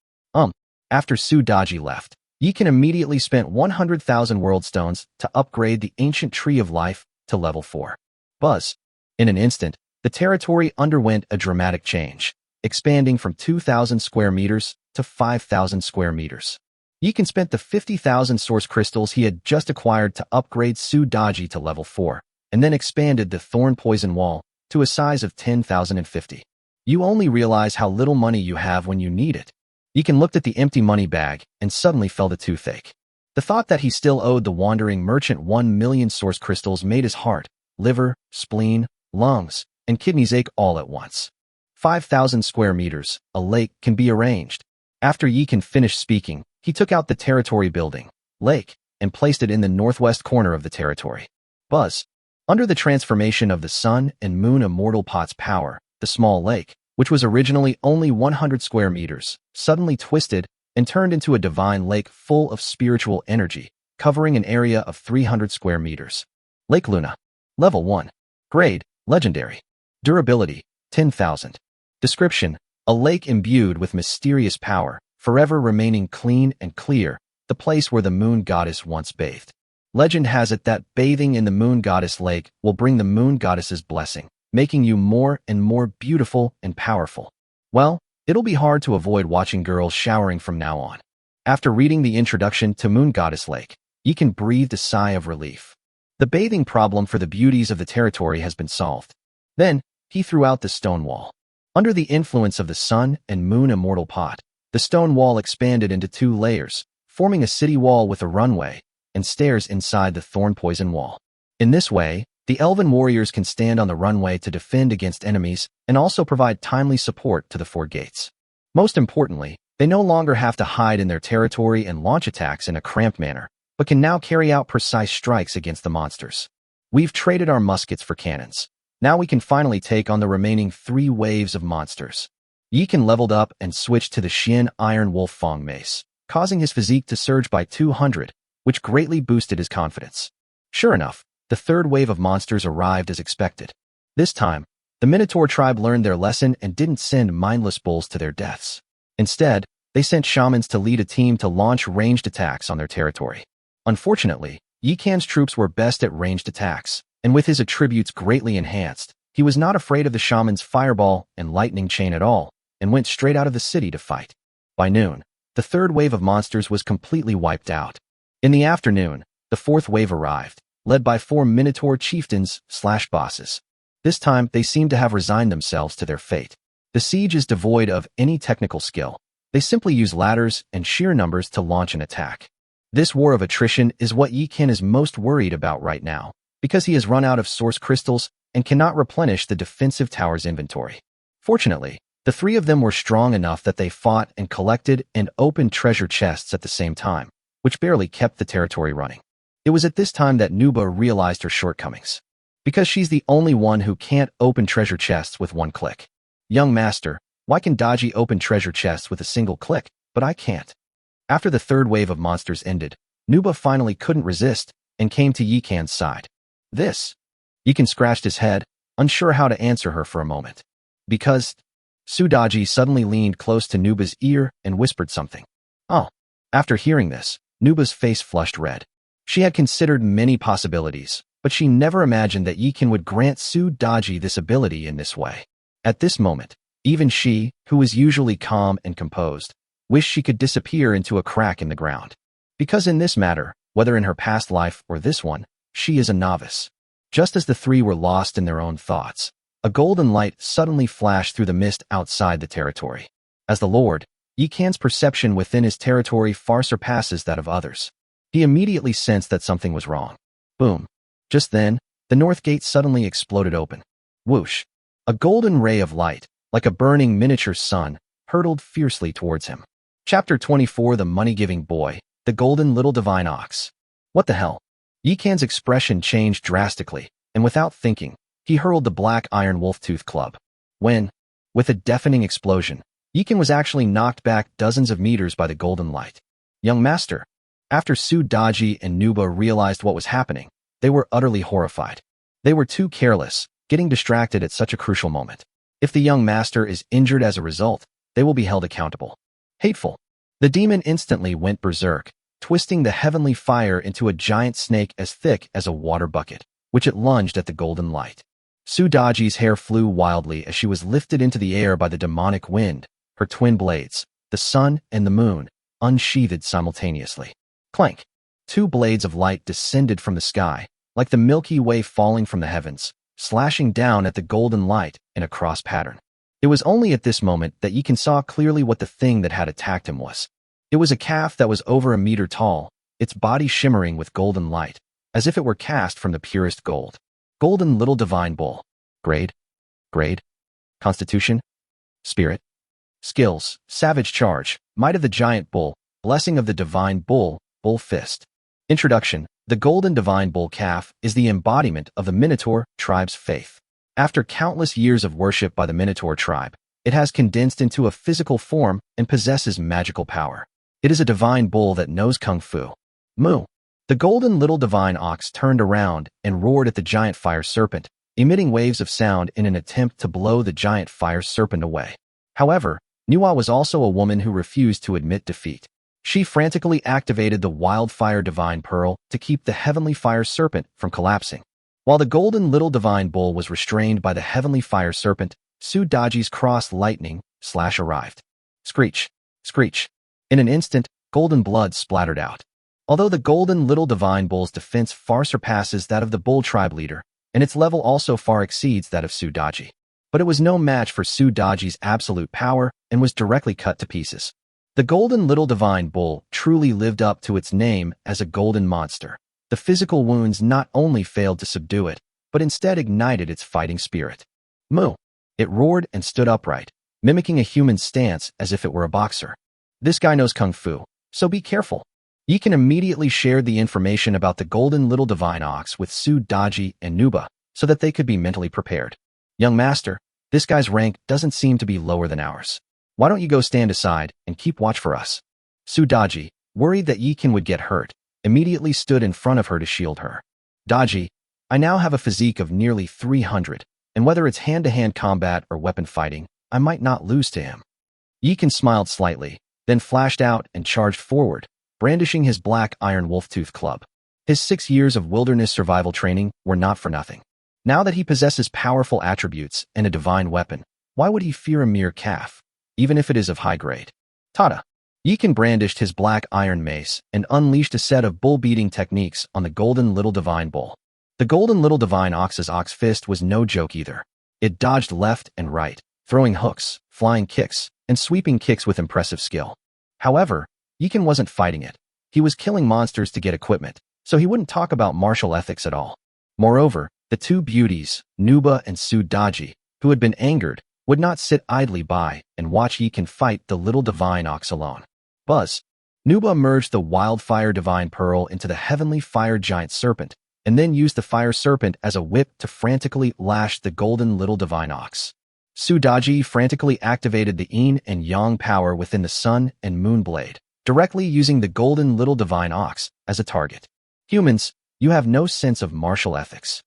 After Succubi left, Yikan immediately spent 100,000 world stones to upgrade the ancient tree of life to level 4. Buzz. In an instant, the territory underwent a dramatic change, expanding from 2,000 square meters to 5,000 square meters. Yikan spent the 50,000 source crystals he had just acquired to upgrade Succubi to level 4, and then expanded the thorn poison wall to a size of 10,050. You only realize how little money you have when you need it. Yikan looked at the empty money bag and suddenly felt a toothache. The thought that he still owed the wandering merchant 1 million source crystals made his heart, liver, spleen, lungs, and kidneys ache all at once. 5,000 square meters, a lake, can be arranged. After Yikan finished speaking, he took out the territory building, lake, and placed it in the northwest corner of the territory. Buzz. Under the transformation of the sun and moon immortal pot's power, the small lake, which was originally only 100 square meters, suddenly twisted and turned into a divine lake full of spiritual energy, covering an area of 300 square meters. Lake Luna. Level 1. Grade, legendary. Durability, 10,000. Description, a lake imbued with mysterious power, forever remaining clean and clear, the place where the moon goddess once bathed. Legend has it that bathing in the moon goddess lake will bring the moon goddess's blessing, making you more and more beautiful and powerful. Well, it'll be hard to avoid watching girls showering from now on. After reading the introduction to Moon Goddess Lake, Yikan breathed a sigh of relief. The bathing problem for the beauties of the territory has been solved. Then, he threw out the stone wall. Under the influence of the sun and moon immortal pot, the stone wall expanded into 2 layers, forming a city wall with a runway and stairs inside the thorn poison wall. In this way, the elven warriors can stand on the runway to defend against enemies and also provide timely support to the 4 gates. Most importantly, they no longer have to hide in their territory and launch attacks in a cramped manner, but can now carry out precise strikes against the monsters. We've traded our muskets for cannons. Now we can finally take on the remaining 3 waves of monsters. Yikan leveled up and switched to the Xian Iron Wolf Fong Mace, causing his physique to surge by 200, which greatly boosted his confidence. Sure enough, the third wave of monsters arrived as expected. This time, the Minotaur tribe learned their lesson and didn't send mindless bulls to their deaths. Instead, they sent shamans to lead a team to launch ranged attacks on their territory. Unfortunately, Yikan's troops were best at ranged attacks, and with his attributes greatly enhanced, he was not afraid of the shaman's fireball and lightning chain at all, and went straight out of the city to fight. By noon, the third wave of monsters was completely wiped out. In the afternoon, the fourth wave arrived, led by 4 Minotaur chieftains/bosses. This time, they seemed to have resigned themselves to their fate. The siege is devoid of any technical skill. They simply use ladders and sheer numbers to launch an attack. This war of attrition is what Yikan is most worried about right now, because he has run out of source crystals and cannot replenish the defensive tower's inventory. Fortunately, the 3 of them were strong enough that they fought and collected and opened treasure chests at the same time, which barely kept the territory running. It was at this time that Nuba realized her shortcomings. Because she's the only one who can't open treasure chests with one click. Young master, why can Daji open treasure chests with a single click, but I can't? After the third wave of monsters ended, Nuba finally couldn't resist and came to Yikan's side. This? Yikan scratched his head, unsure how to answer her for a moment. Because Sudaji suddenly leaned close to Nuba's ear and whispered something. Oh. After hearing this, Nuba's face flushed red. She had considered many possibilities, but she never imagined that Yikan would grant Sudaji this ability in this way. At this moment, even she, who was usually calm and composed, wished she could disappear into a crack in the ground. Because in this matter, whether in her past life or this one, she is a novice. Just as the 3 were lost in their own thoughts, a golden light suddenly flashed through the mist outside the territory. As the Lord, Yikan's perception within his territory far surpasses that of others. He immediately sensed that something was wrong. Boom. Just then, the north gate suddenly exploded open. Whoosh. A golden ray of light, like a burning miniature sun, hurtled fiercely towards him. Chapter 24 The Money-Giving Boy, the Golden Little Divine Ox. What the hell? Yikan's expression changed drastically, and without thinking, he hurled the black iron wolf-tooth club. When, with a deafening explosion, Yikan was actually knocked back dozens of meters by the golden light. Young master. After Sudaji and Nuba realized what was happening, they were utterly horrified. They were too careless, getting distracted at such a crucial moment. If the young master is injured as a result, they will be held accountable. Hateful. The demon instantly went berserk, twisting the heavenly fire into a giant snake as thick as a water bucket, which it lunged at the golden light. Sudaji's hair flew wildly as she was lifted into the air by the demonic wind, her twin blades, the sun and the moon, unsheathed simultaneously. Clank. 2 blades of light descended from the sky, like the Milky Way falling from the heavens, slashing down at the golden light in a cross pattern. It was only at this moment that Yikan saw clearly what the thing that had attacked him was. It was a calf that was over a meter tall, its body shimmering with golden light, as if it were cast from the purest gold. Golden Little Divine Bull. Grade. Constitution. Spirit. Skills. Savage Charge. Might of the Giant Bull. Blessing of the Divine Bull. Bull Fist. Introduction. The Golden Divine Bull Calf is the embodiment of the Minotaur tribe's faith. After countless years of worship by the Minotaur tribe, it has condensed into a physical form and possesses magical power. It is a divine bull that knows kung fu. Moo. The golden little divine ox turned around and roared at the giant fire serpent, emitting waves of sound in an attempt to blow the giant fire serpent away. However, Nuwa was also a woman who refused to admit defeat. She frantically activated the wildfire divine pearl to keep the heavenly fire serpent from collapsing. While the golden little divine bull was restrained by the heavenly fire serpent, Sudaji's cross lightning slash arrived. Screech. Screech. In an instant, golden blood splattered out. Although the golden little divine bull's defense far surpasses that of the bull tribe leader, and its level also far exceeds that of Sudaji. But it was no match for Sudaji's absolute power and was directly cut to pieces. The golden little divine bull truly lived up to its name as a golden monster. The physical wounds not only failed to subdue it, but instead ignited its fighting spirit. Moo. It roared and stood upright, mimicking a human stance as if it were a boxer. This guy knows kung fu, so be careful. Yikan immediately shared the information about the golden little divine ox with Sudaji and Nuba, so that they could be mentally prepared. Young master, This guy's rank doesn't seem to be lower than ours. Why don't you go stand aside and keep watch for us? Daji, worried that Yikan would get hurt, immediately stood in front of her to shield her. Daji, I now have a physique of nearly 300, and whether it's hand-to-hand combat or weapon fighting, I might not lose to him. Yikan smiled slightly, then flashed out and charged forward, brandishing his black iron wolf-tooth club. His 6 years of wilderness survival training were not for nothing. Now that he possesses powerful attributes and a divine weapon, why would he fear a mere calf, even if it is of high grade? Tada! Yikan brandished his black iron mace and unleashed a set of bull-beating techniques on the golden little divine bull. The golden little divine ox's ox fist was no joke either. It dodged left and right, throwing hooks, flying kicks, and sweeping kicks with impressive skill. However, Yikan wasn't fighting it. He was killing monsters to get equipment, so he wouldn't talk about martial ethics at all. Moreover, the two beauties, Nuba and Daji, who had been angered, would not sit idly by and watch Yikan fight the little divine ox alone. Buzz! Nuba merged the wildfire divine pearl into the heavenly fire giant serpent, and then used the fire serpent as a whip to frantically lash the golden little divine ox. Daji frantically activated the yin and yang power within the sun and moon blade, directly using the golden little divine ox as a target. Humans, you have no sense of martial ethics.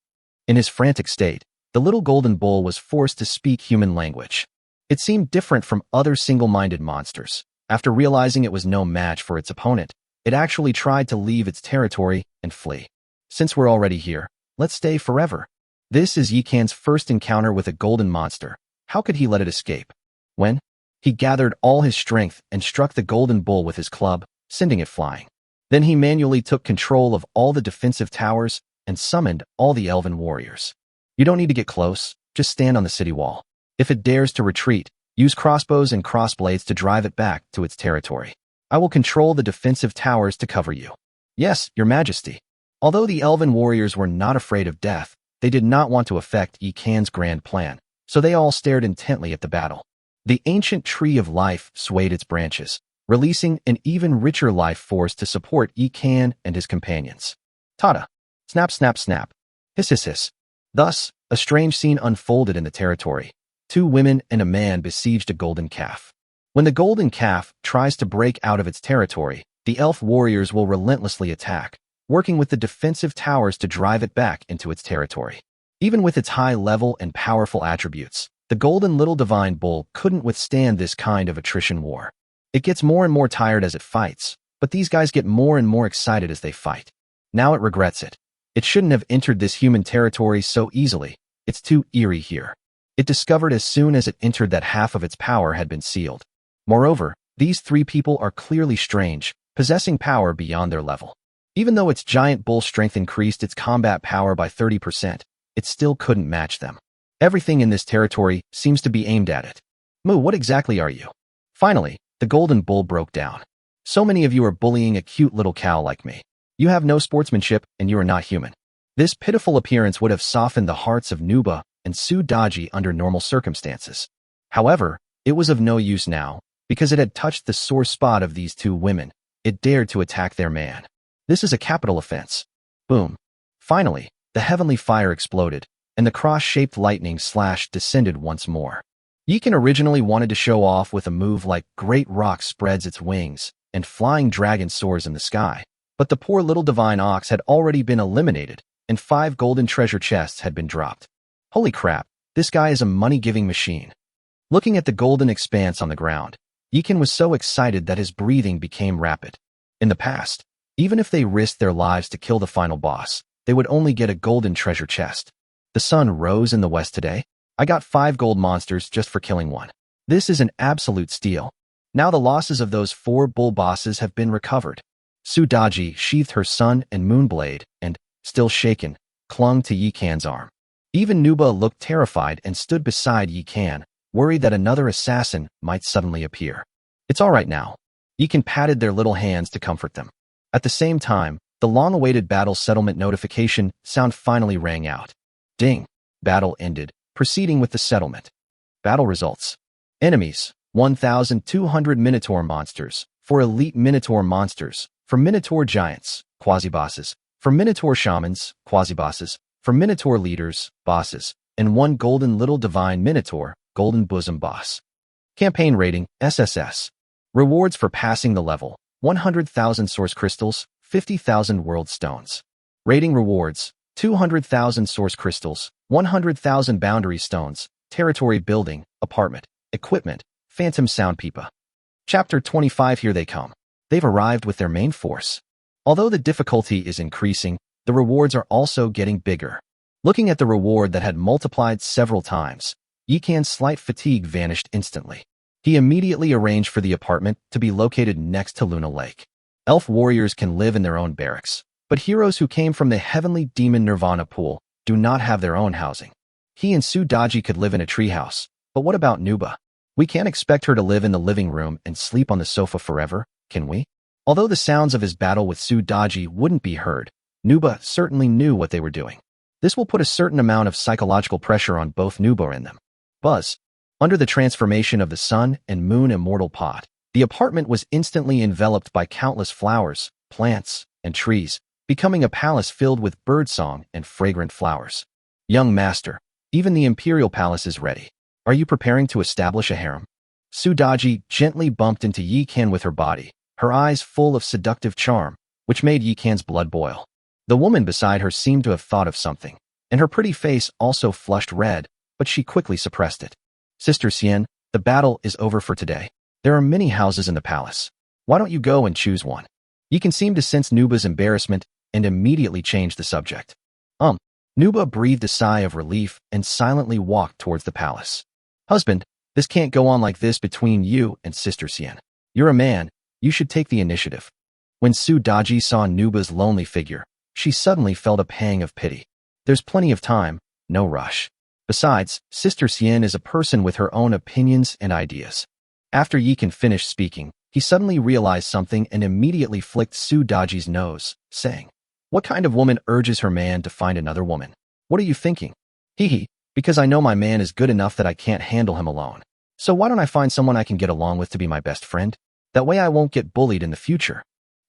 In his frantic state, the little golden bull was forced to speak human language. It seemed different from other single-minded monsters. After realizing it was no match for its opponent, it actually tried to leave its territory and flee. Since we're already here, let's stay forever. This is Yikan's first encounter with a golden monster. How could he let it escape? When? He gathered all his strength and struck the golden bull with his club, sending it flying. Then he manually took control of all the defensive towers and summoned all the elven warriors. You don't need to get close, just stand on the city wall. If it dares to retreat, use crossbows and crossblades to drive it back to its territory. I will control the defensive towers to cover you. Yes, your majesty. Although the elven warriors were not afraid of death, they did not want to affect Yikan's grand plan, so they all stared intently at the battle. The ancient tree of life swayed its branches, releasing an even richer life force to support Yikan and his companions. Tada! Snap, snap, snap. Hiss, hiss, hiss. Thus, a strange scene unfolded in the territory. 2 women and a man besieged a golden calf. When the golden calf tries to break out of its territory, the elf warriors will relentlessly attack, working with the defensive towers to drive it back into its territory. Even with its high level and powerful attributes, the golden little divine bull couldn't withstand this kind of attrition war. It gets more and more tired as it fights, but these guys get more and more excited as they fight. Now it regrets it. It shouldn't have entered this human territory so easily. It's too eerie here. It discovered as soon as it entered that half of its power had been sealed. Moreover, these 3 people are clearly strange, possessing power beyond their level. Even though its giant bull strength increased its combat power by 30%, it still couldn't match them. Everything in this territory seems to be aimed at it. Moo, what exactly are you? Finally, the golden bull broke down. So many of you are bullying a cute little cow like me. You have no sportsmanship and you are not human. This pitiful appearance would have softened the hearts of Nuba and Daji under normal circumstances. However, it was of no use now, because it had touched the sore spot of these 2 women. It dared to attack their man. This is a capital offense. Boom. Finally, the heavenly fire exploded, and the cross-shaped lightning slash descended once more. Yikan originally wanted to show off with a move like Great Rock spreads its wings and Flying Dragon soars in the sky, but the poor little divine ox had already been eliminated, and 5 golden treasure chests had been dropped. Holy crap, this guy is a money-giving machine. Looking at the golden expanse on the ground, Yikan was so excited that his breathing became rapid. In the past, even if they risked their lives to kill the final boss, they would only get a golden treasure chest. The sun rose in the west today. I got 5 gold monsters just for killing one. This is an absolute steal. Now the losses of those 4 bull bosses have been recovered. Daji sheathed her sun and moon blade and, still shaken, clung to Yikan's arm. Even Nuba looked terrified and stood beside Yikan, worried that another assassin might suddenly appear. It's all right now. Yikan patted their little hands to comfort them. At the same time, the long-awaited battle settlement notification sound finally rang out. Ding! Battle ended, proceeding with the settlement. Battle results. Enemies, 1,200 Minotaur monsters, for elite Minotaur monsters, for Minotaur giants, quasi-bosses, for Minotaur shamans, quasi-bosses, for Minotaur leaders, bosses, and one golden little divine minotaur, golden bosom boss. Campaign rating, SSS. Rewards for passing the level, 100,000 source crystals, 50,000 world stones. Rating rewards, 200,000 source crystals, 100,000 boundary stones, territory building, apartment, equipment, phantom sound pipa. Chapter 25. Here they come. They've arrived with their main force. Although the difficulty is increasing, the rewards are also getting bigger. Looking at the reward that had multiplied several times, Yikan's slight fatigue vanished instantly. He immediately arranged for the apartment to be located next to Luna Lake. Elf warriors can live in their own barracks, but heroes who came from the heavenly demon Nirvana pool do not have their own housing. He and Sudaji could live in a treehouse, but what about Nuba? We can't expect her to live in the living room and sleep on the sofa forever, can we? Although the sounds of his battle with Sudaji wouldn't be heard, Nuba certainly knew what they were doing. This will put a certain amount of psychological pressure on both Nuba and them. Buzz. Under the transformation of the sun and moon immortal pot, the apartment was instantly enveloped by countless flowers, plants, and trees, becoming a palace filled with birdsong and fragrant flowers. Young master, even the imperial palace is ready. Are you preparing to establish a harem? Sudaji gently bumped into Yikan with her body, her eyes full of seductive charm, which made Yikan's blood boil. The woman beside her seemed to have thought of something, and her pretty face also flushed red, but she quickly suppressed it. Sister Xian, the battle is over for today. There are many houses in the palace. Why don't you go and choose one? Yikan seemed to sense Nuba's embarrassment and immediately changed the subject. Nuba breathed a sigh of relief and silently walked towards the palace. Husband, this can't go on like this between you and Sister Xian. You're a man, you should take the initiative. When Sudaji saw Nuba's lonely figure, she suddenly felt a pang of pity. There's plenty of time, no rush. Besides, Sister Xian is a person with her own opinions and ideas. After Yikan finished speaking, he suddenly realized something and immediately flicked Sudaji's nose, saying, "What kind of woman urges her man to find another woman? What are you thinking?" Hee, because I know my man is good enough that I can't handle him alone. So why don't I find someone I can get along with to be my best friend? That way I won't get bullied in the future.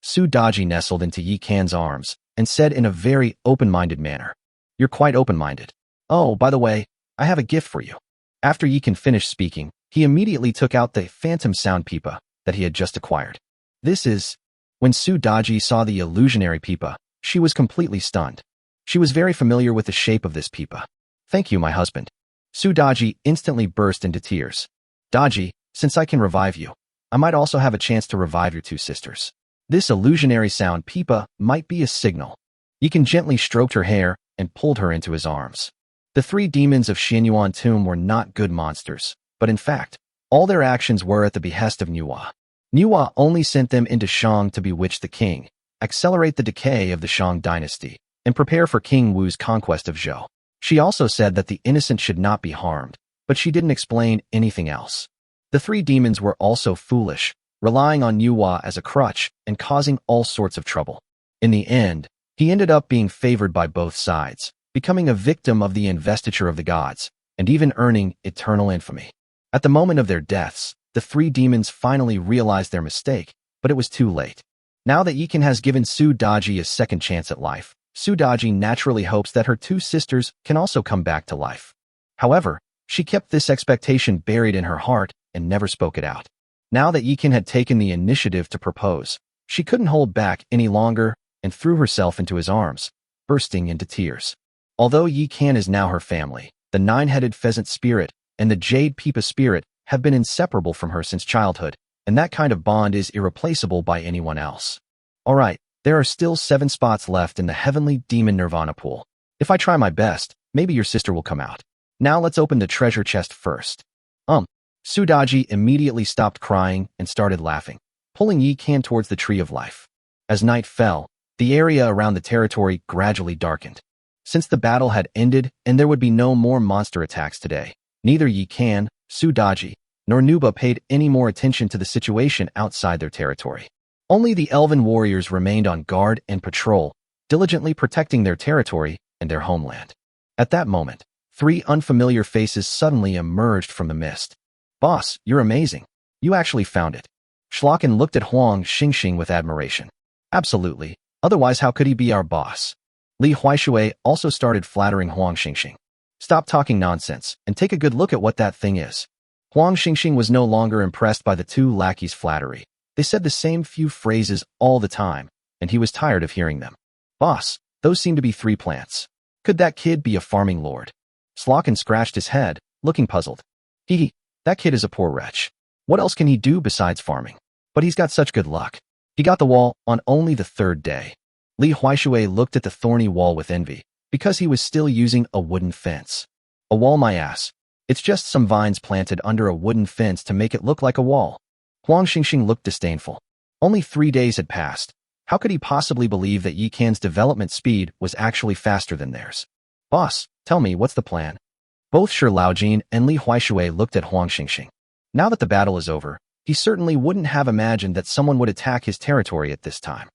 Sudaji nestled into Yikan's arms and said in a very open-minded manner, "You're quite open-minded. Oh, by the way, I have a gift for you." After Yikan finished speaking, he immediately took out the phantom sound pipa that he had just acquired. This is... When Sudaji saw the illusionary pipa, she was completely stunned. She was very familiar with the shape of this pipa. "Thank you, my husband." Sudaji instantly burst into tears. "Daji, since I can revive you, I might also have a chance to revive your two sisters. This illusionary sound pipa might be a signal." Yikan gently stroked her hair and pulled her into his arms. The three demons of Xianyuan Tomb were not good monsters, but in fact, all their actions were at the behest of Nuwa. Nuwa only sent them into Shang to bewitch the king, accelerate the decay of the Shang dynasty, and prepare for King Wu's conquest of Zhou. She also said that the innocent should not be harmed, but she didn't explain anything else. The three demons were also foolish, relying on Nuwa as a crutch and causing all sorts of trouble. In the end, he ended up being favored by both sides, becoming a victim of the investiture of the gods, and even earning eternal infamy. At the moment of their deaths, the three demons finally realized their mistake, but it was too late. Now that Yikan has given Sudaji a second chance at life, Sudaji naturally hopes that her two sisters can also come back to life. However, she kept this expectation buried in her heart and never spoke it out. Now that Yikan had taken the initiative to propose, she couldn't hold back any longer and threw herself into his arms, bursting into tears. Although Yikan is now her family, the nine-headed pheasant spirit and the jade pipa spirit have been inseparable from her since childhood, and that kind of bond is irreplaceable by anyone else. Alright, there are still 7 spots left in the heavenly demon Nirvana pool. If I try my best, maybe your sister will come out. Now let's open the treasure chest first. Sudaji immediately stopped crying and started laughing, pulling Yikan towards the tree of life. As night fell, the area around the territory gradually darkened. Since the battle had ended and there would be no more monster attacks today, neither Yikan, Sudaji, nor Nuba paid any more attention to the situation outside their territory. Only the elven warriors remained on guard and patrol, diligently protecting their territory and their homeland. At that moment, 3 unfamiliar faces suddenly emerged from the mist. "Boss, you're amazing. You actually found it." Schlaken looked at Huang Xingxing with admiration. "Absolutely, otherwise how could he be our boss?" Li Huaishui also started flattering Huang Xingxing. Stop talking nonsense and take a good look at what that thing is. Huang Xingxing was no longer impressed by the two lackeys' flattery. They said the same few phrases all the time, and he was tired of hearing them. Boss, those seem to be 3 plants. Could that kid be a farming lord? Slokin scratched his head, looking puzzled. That kid is a poor wretch. What else can he do besides farming? But he's got such good luck. He got the wall on only the 3rd day. Li Huaishui looked at the thorny wall with envy, because he was still using a wooden fence. A wall, my ass. It's just some vines planted under a wooden fence to make it look like a wall. Huang Xingxing looked disdainful. Only 3 days had passed. How could he possibly believe that Yi Can's development speed was actually faster than theirs? Boss, tell me, what's the plan? Both Shi Laojin and Li Huaishui looked at Huang Xingxing. Now that the battle is over, he certainly wouldn't have imagined that someone would attack his territory at this time.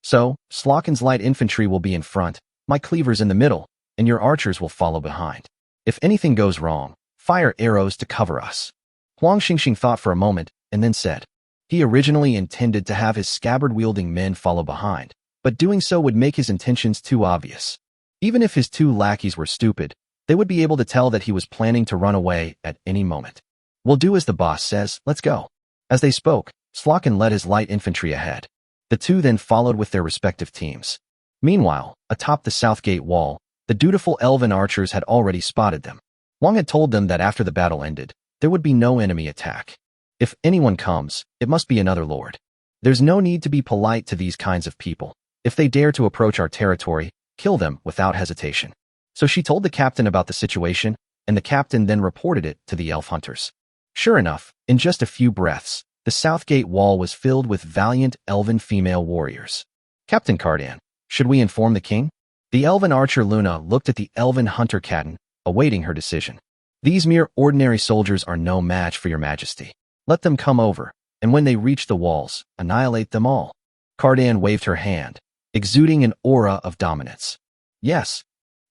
So, Slokin's light infantry will be in front, my cleavers in the middle, and your archers will follow behind. If anything goes wrong, fire arrows to cover us. Huang Xingxing thought for a moment, and then said. He originally intended to have his scabbard-wielding men follow behind, but doing so would make his intentions too obvious. Even if his 2 lackeys were stupid, they would be able to tell that he was planning to run away at any moment. We'll do as the boss says, let's go. As they spoke, Slokin led his light infantry ahead. The 2 then followed with their respective teams. Meanwhile, atop the south gate wall, the dutiful elven archers had already spotted them. Wang had told them that after the battle ended, there would be no enemy attack. If anyone comes, it must be another lord. There's no need to be polite to these kinds of people. If they dare to approach our territory, kill them without hesitation. So she told the captain about the situation, and the captain then reported it to the elf hunters. Sure enough, in just a few breaths, the south gate wall was filled with valiant elven female warriors. Captain Cardan, should we inform the king? The elven archer Luna looked at the elven hunter Catan, awaiting her decision. These mere ordinary soldiers are no match for your majesty. Let them come over, and when they reach the walls, annihilate them all. Cardan waved her hand, exuding an aura of dominance. Yes.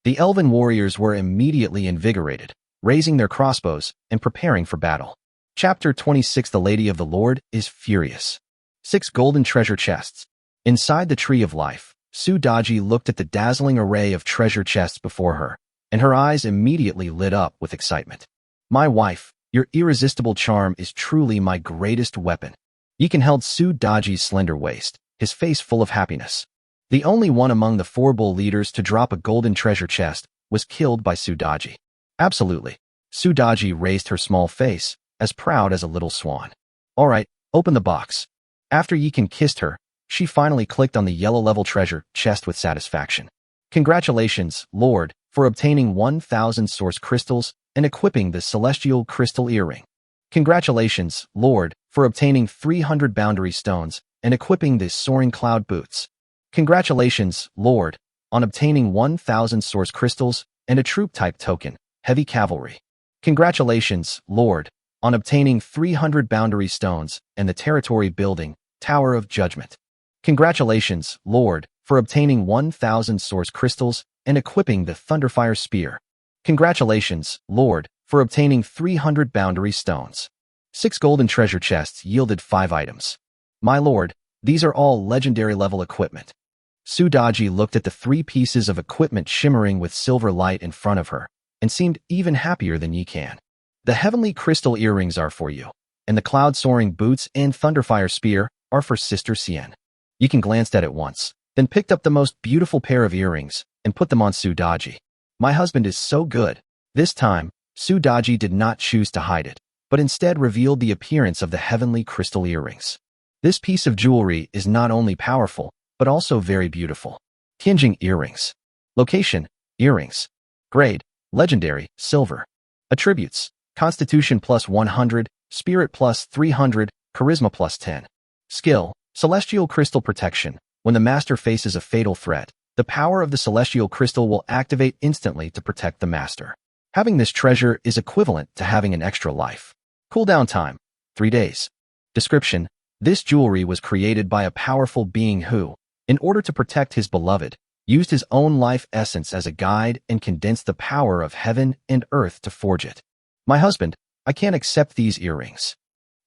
The elven warriors were immediately invigorated, raising their crossbows and preparing for battle. Chapter 26. The Lady of the Lord is furious. 6 golden treasure chests. Inside the Tree of Life, Su Daji looked at the dazzling array of treasure chests before her, and her eyes immediately lit up with excitement. My wife, your irresistible charm is truly my greatest weapon. Yikan held Su Daji's slender waist, his face full of happiness. The only one among the 4 bull leaders to drop a golden treasure chest was killed by Su Daji. Absolutely. Su Daji raised her small face, as proud as a little swan. All right, open the box. After Yikan kissed her, she finally clicked on the yellow-level treasure chest with satisfaction. Congratulations, Lord, for obtaining 1,000 source crystals and equipping the celestial crystal earring. Congratulations, Lord, for obtaining 300 boundary stones and equipping the soaring cloud boots. Congratulations, Lord, on obtaining 1,000 source crystals and a troop-type token, heavy cavalry. Congratulations, Lord, on obtaining 300 boundary stones and the territory building, Tower of Judgment. Congratulations, Lord, for obtaining 1,000 source crystals and equipping the Thunderfire Spear. Congratulations, Lord, for obtaining 300 boundary stones. 6 golden treasure chests yielded 5 items. My lord, these are all legendary level equipment. Su Daji looked at the 3 pieces of equipment shimmering with silver light in front of her, and seemed even happier than Yikan. The heavenly crystal earrings are for you, and the cloud-soaring boots and Thunderfire Spear are for Sister Cien. Yikan glanced at it once, then picked up the most beautiful pair of earrings and put them on Su Daji. My husband is so good. This time, Su Daji did not choose to hide it, but instead revealed the appearance of the heavenly crystal earrings. This piece of jewelry is not only powerful, but also very beautiful. Tianjing earrings. Location, earrings. Grade, legendary, silver. Attributes, Constitution plus 100, Spirit plus 300, Charisma plus 10. Skill, Celestial Crystal Protection. When the master faces a fatal threat, the power of the celestial crystal will activate instantly to protect the master. Having this treasure is equivalent to having an extra life. Cooldown time, 3 days. Description, this jewelry was created by a powerful being who, in order to protect his beloved, used his own life essence as a guide and condensed the power of heaven and earth to forge it. My husband, I can't accept these earrings.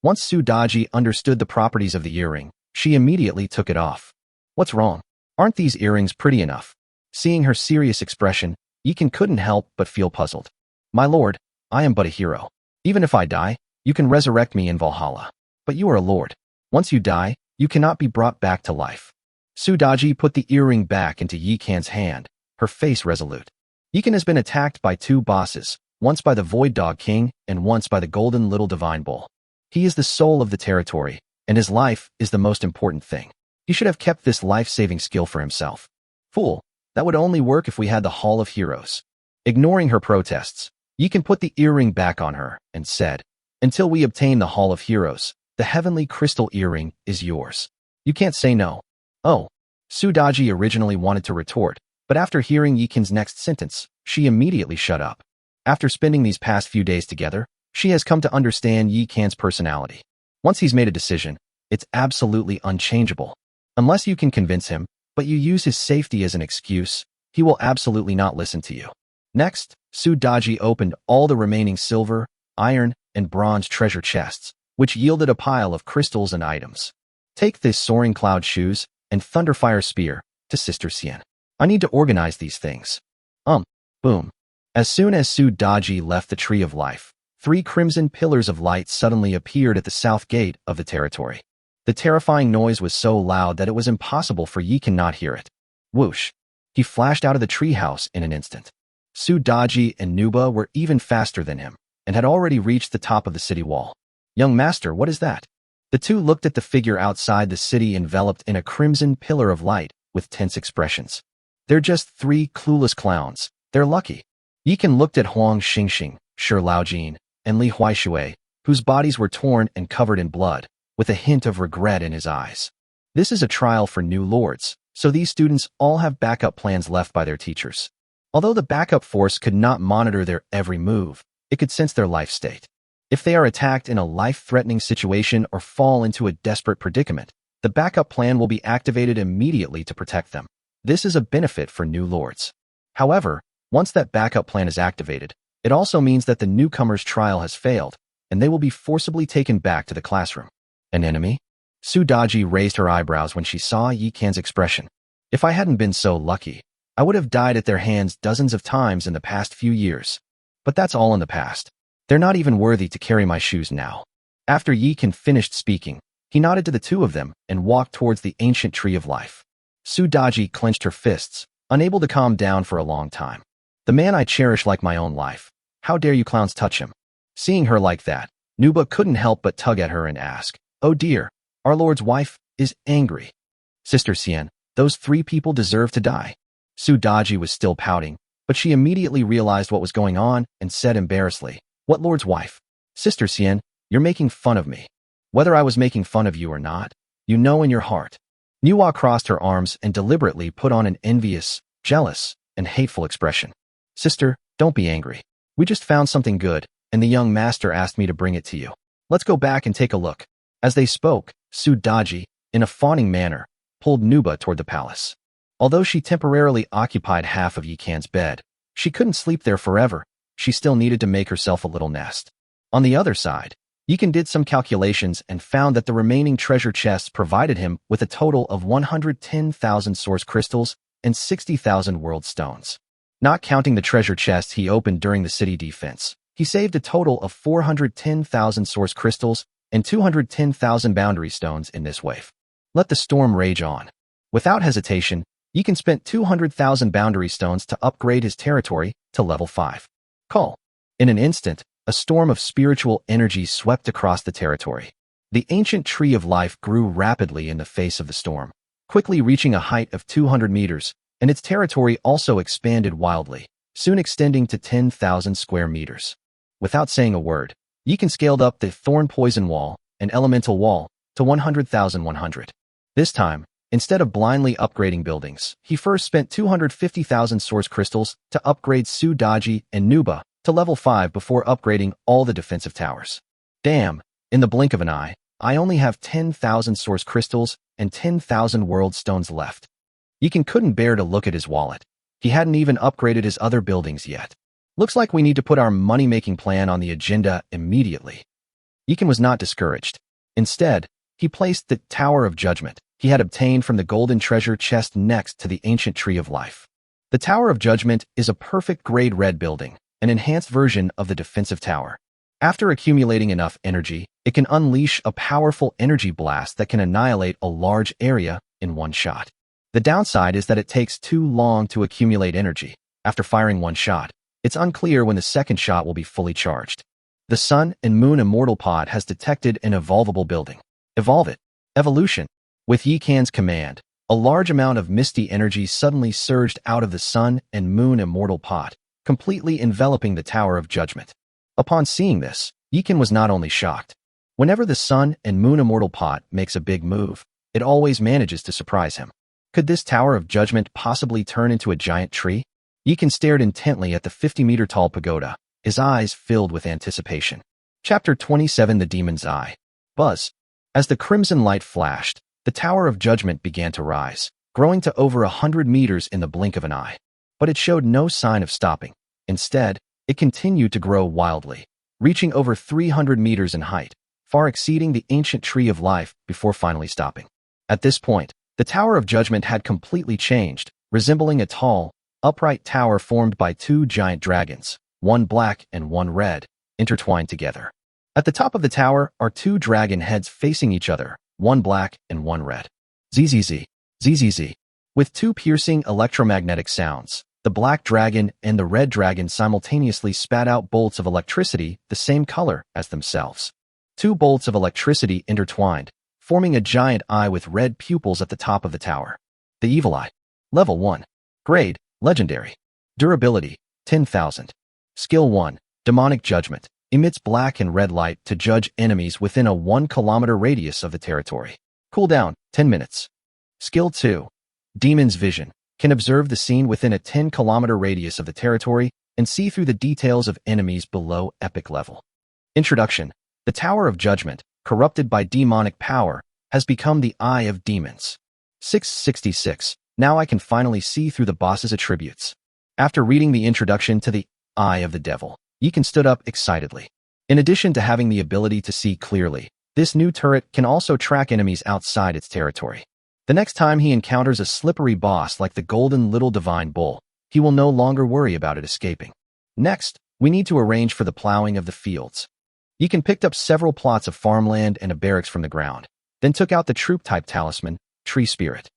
Once Su Daji understood the properties of the earring, she immediately took it off. What's wrong? Aren't these earrings pretty enough? Seeing her serious expression, Yikan couldn't help but feel puzzled. My lord, I am but a hero. Even if I die, you can resurrect me in Valhalla. But you are a lord. Once you die, you cannot be brought back to life. Sudaji put the earring back into Yikan's hand, her face resolute. Yikan has been attacked by two bosses, once by the Void Dog King and once by the Golden Little Divine Bull. He is the soul of the territory, and his life is the most important thing. He should have kept this life-saving skill for himself. Fool, that would only work if we had the Hall of Heroes. Ignoring her protests, Yikan put the earring back on her and said, until we obtain the Hall of Heroes, the heavenly crystal earring is yours. You can't say no. Oh. Sudaji originally wanted to retort, but after hearing Yikan's next sentence, she immediately shut up. After spending these past few days together, she has come to understand Yikan's personality. Once he's made a decision, it's absolutely unchangeable. Unless you can convince him, but you use his safety as an excuse, he will absolutely not listen to you. Next, Sudaji opened all the remaining silver, iron, and bronze treasure chests, which yielded a pile of crystals and items. Take this Soaring Cloud shoes and Thunderfire spear to Sister Xian. I need to organize these things. Boom. As soon as Sudaji left the Tree of Life, 3 crimson pillars of light suddenly appeared at the south gate of the territory. The terrifying noise was so loud that it was impossible for Yikan not hear it. Whoosh. He flashed out of the treehouse in an instant. Sudaji and Nuba were even faster than him, and had already reached the top of the city wall. Young master, what is that? The two looked at the figure outside the city enveloped in a crimson pillar of light with tense expressions. They're just 3 clueless clowns. They're lucky. Yikan looked at Huang Xingxing, Shi Laojin, and Li Huaishui, whose bodies were torn and covered in blood, with a hint of regret in his eyes. This is a trial for new lords, so these students all have backup plans left by their teachers. Although the backup force could not monitor their every move, it could sense their life state. If they are attacked in a life-threatening situation or fall into a desperate predicament, the backup plan will be activated immediately to protect them. This is a benefit for new lords. However, once that backup plan is activated, it also means that the newcomer's trial has failed, and they will be forcibly taken back to the classroom. An enemy? Sudaji raised her eyebrows when she saw Yikan's expression. If I hadn't been so lucky, I would have died at their hands dozens of times in the past few years. But that's all in the past. They're not even worthy to carry my shoes now. After Yikan finished speaking, he nodded to the two of them and walked towards the ancient Tree of Life. Sudaji clenched her fists, unable to calm down for a long time. The man I cherish like my own life. How dare you clowns touch him? Seeing her like that, Nuba couldn't help but tug at her and ask, oh dear, our Lord's wife is angry. Sister Xian, those 3 people deserve to die. Sudaji was still pouting, but she immediately realized what was going on and said embarrassedly, what Lord's wife? Sister Xian, you're making fun of me. Whether I was making fun of you or not, you know in your heart. Nuwa crossed her arms and deliberately put on an envious, jealous, and hateful expression. Sister, don't be angry. We just found something good, and the young master asked me to bring it to you. Let's go back and take a look. As they spoke, Sudaji, in a fawning manner, pulled Nuba toward the palace. Although she temporarily occupied half of Yikan's bed, she couldn't sleep there forever. She still needed to make herself a little nest. On the other side, Yikan did some calculations and found that the remaining treasure chests provided him with a total of 110,000 source crystals and 60,000 world stones. Not counting the treasure chests he opened during the city defense, he saved a total of 410,000 source crystals and 210,000 boundary stones in this wave. Let the storm rage on. Without hesitation, Yikan spent 200,000 boundary stones to upgrade his territory to level 5. Call. In an instant, a storm of spiritual energy swept across the territory. The ancient Tree of Life grew rapidly in the face of the storm, quickly reaching a height of 200 meters, and its territory also expanded wildly, soon extending to 10,000 square meters. Without saying a word, Yikan scaled up the Thorn Poison Wall and Elemental Wall to 100,100. This time, instead of blindly upgrading buildings, he first spent 250,000 source crystals to upgrade Sudaji and Nuba to level 5 before upgrading all the defensive towers. Damn, in the blink of an eye, I only have 10,000 source crystals and 10,000 world stones left. Yikan couldn't bear to look at his wallet. He hadn't even upgraded his other buildings yet. Looks like we need to put our money-making plan on the agenda immediately. Yikan was not discouraged. Instead, he placed the Tower of Judgment he had obtained from the golden treasure chest next to the ancient Tree of Life. The Tower of Judgment is a perfect grade red building, an enhanced version of the defensive tower. After accumulating enough energy, it can unleash a powerful energy blast that can annihilate a large area in one shot. The downside is that it takes too long to accumulate energy. After firing one shot, it's unclear when the second shot will be fully charged. The Sun and Moon Immortal Pod has detected an evolvable building. Evolve it. Evolution. With Yi Kan's command, a large amount of misty energy suddenly surged out of the Sun and Moon Immortal Pod, completely enveloping the Tower of Judgment. Upon seeing this, Yi Kan was not only shocked. Whenever the Sun and Moon Immortal Pod makes a big move, it always manages to surprise him. Could this Tower of Judgment possibly turn into a giant tree? Yi Kan stared intently at the 50-meter-tall pagoda, his eyes filled with anticipation. Chapter 27: The Demon's Eye. Buzz. As the crimson light flashed, the Tower of Judgment began to rise, growing to over 100 meters in the blink of an eye. But it showed no sign of stopping. Instead, it continued to grow wildly, reaching over 300 meters in height, far exceeding the ancient Tree of Life before finally stopping. At this point, the Tower of Judgment had completely changed, resembling a tall, upright tower formed by two giant dragons, one black and one red, intertwined together. At the top of the tower are two dragon heads facing each other, one black and one red. ZZZ, ZZZ. With two piercing electromagnetic sounds, the black dragon and the red dragon simultaneously spat out bolts of electricity the same color as themselves. Two bolts of electricity intertwined, forming a giant eye with red pupils at the top of the tower. The Evil Eye. Level 1. Grade, Legendary. Durability, 10,000. Skill 1, Demonic Judgment. Emits black and red light to judge enemies within a 1-kilometer radius of the territory. Cooldown, 10 minutes. Skill 2, Demon's Vision. Can observe the scene within a 10-kilometer radius of the territory and see through the details of enemies below epic level. Introduction. The Tower of Judgment, corrupted by demonic power, has become the Eye of Demons. 666. Now I can finally see through the boss's attributes. After reading the introduction to the Eye of the Devil, Yi Kan stood up excitedly. In addition to having the ability to see clearly, this new turret can also track enemies outside its territory. The next time he encounters a slippery boss like the Golden Little Divine Bull, he will no longer worry about it escaping. Next, we need to arrange for the plowing of the fields. Yi Kan picked up several plots of farmland and a barracks from the ground, then took out the troop-type talisman, Tree Spirit.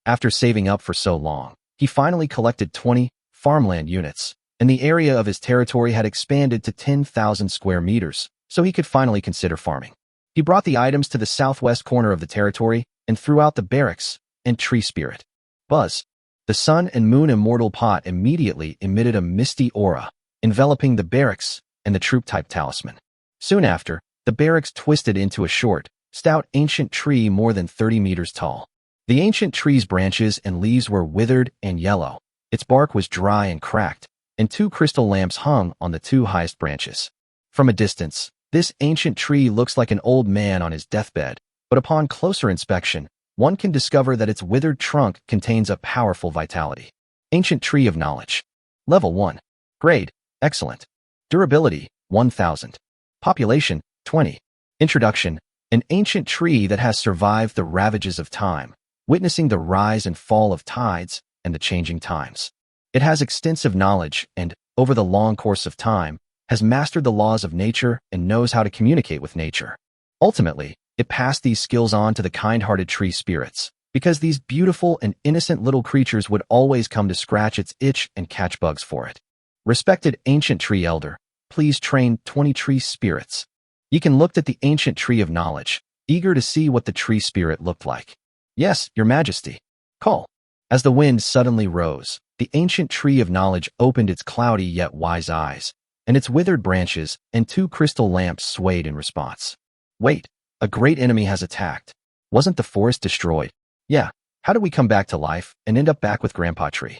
After saving up for so long, he finally collected 20 farmland units, and the area of his territory had expanded to 10,000 square meters, so he could finally consider farming. He brought the items to the southwest corner of the territory and threw out the barracks and Tree Spirit. Buzz. The Sun and Moon Immortal Pot immediately emitted a misty aura, enveloping the barracks and the troop-type talisman. Soon after, the barracks twisted into a short, stout ancient tree more than 30 meters tall. The ancient tree's branches and leaves were withered and yellow. Its bark was dry and cracked, and two crystal lamps hung on the two highest branches. From a distance, this ancient tree looks like an old man on his deathbed, but upon closer inspection, one can discover that its withered trunk contains a powerful vitality. Ancient Tree of Knowledge. Level 1. Grade, Excellent. Durability, 1,000. Population, 20. Introduction. An ancient tree that has survived the ravages of time, witnessing the rise and fall of tides and the changing times. It has extensive knowledge and, over the long course of time, has mastered the laws of nature and knows how to communicate with nature. Ultimately, it passed these skills on to the kind-hearted tree spirits, because these beautiful and innocent little creatures would always come to scratch its itch and catch bugs for it. Respected Ancient Tree Elder, please train 20 tree spirits. Yi Kan looked at the Ancient Tree of Knowledge, eager to see what the tree spirit looked like. Yes, Your Majesty. Call. As the wind suddenly rose, the Ancient Tree of Knowledge opened its cloudy yet wise eyes, and its withered branches and two crystal lamps swayed in response. Wait, a great enemy has attacked. Wasn't the forest destroyed? Yeah, how did we come back to life and end up back with Grandpa Tree?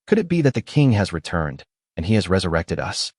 Could it be that the king has returned, and he has resurrected us?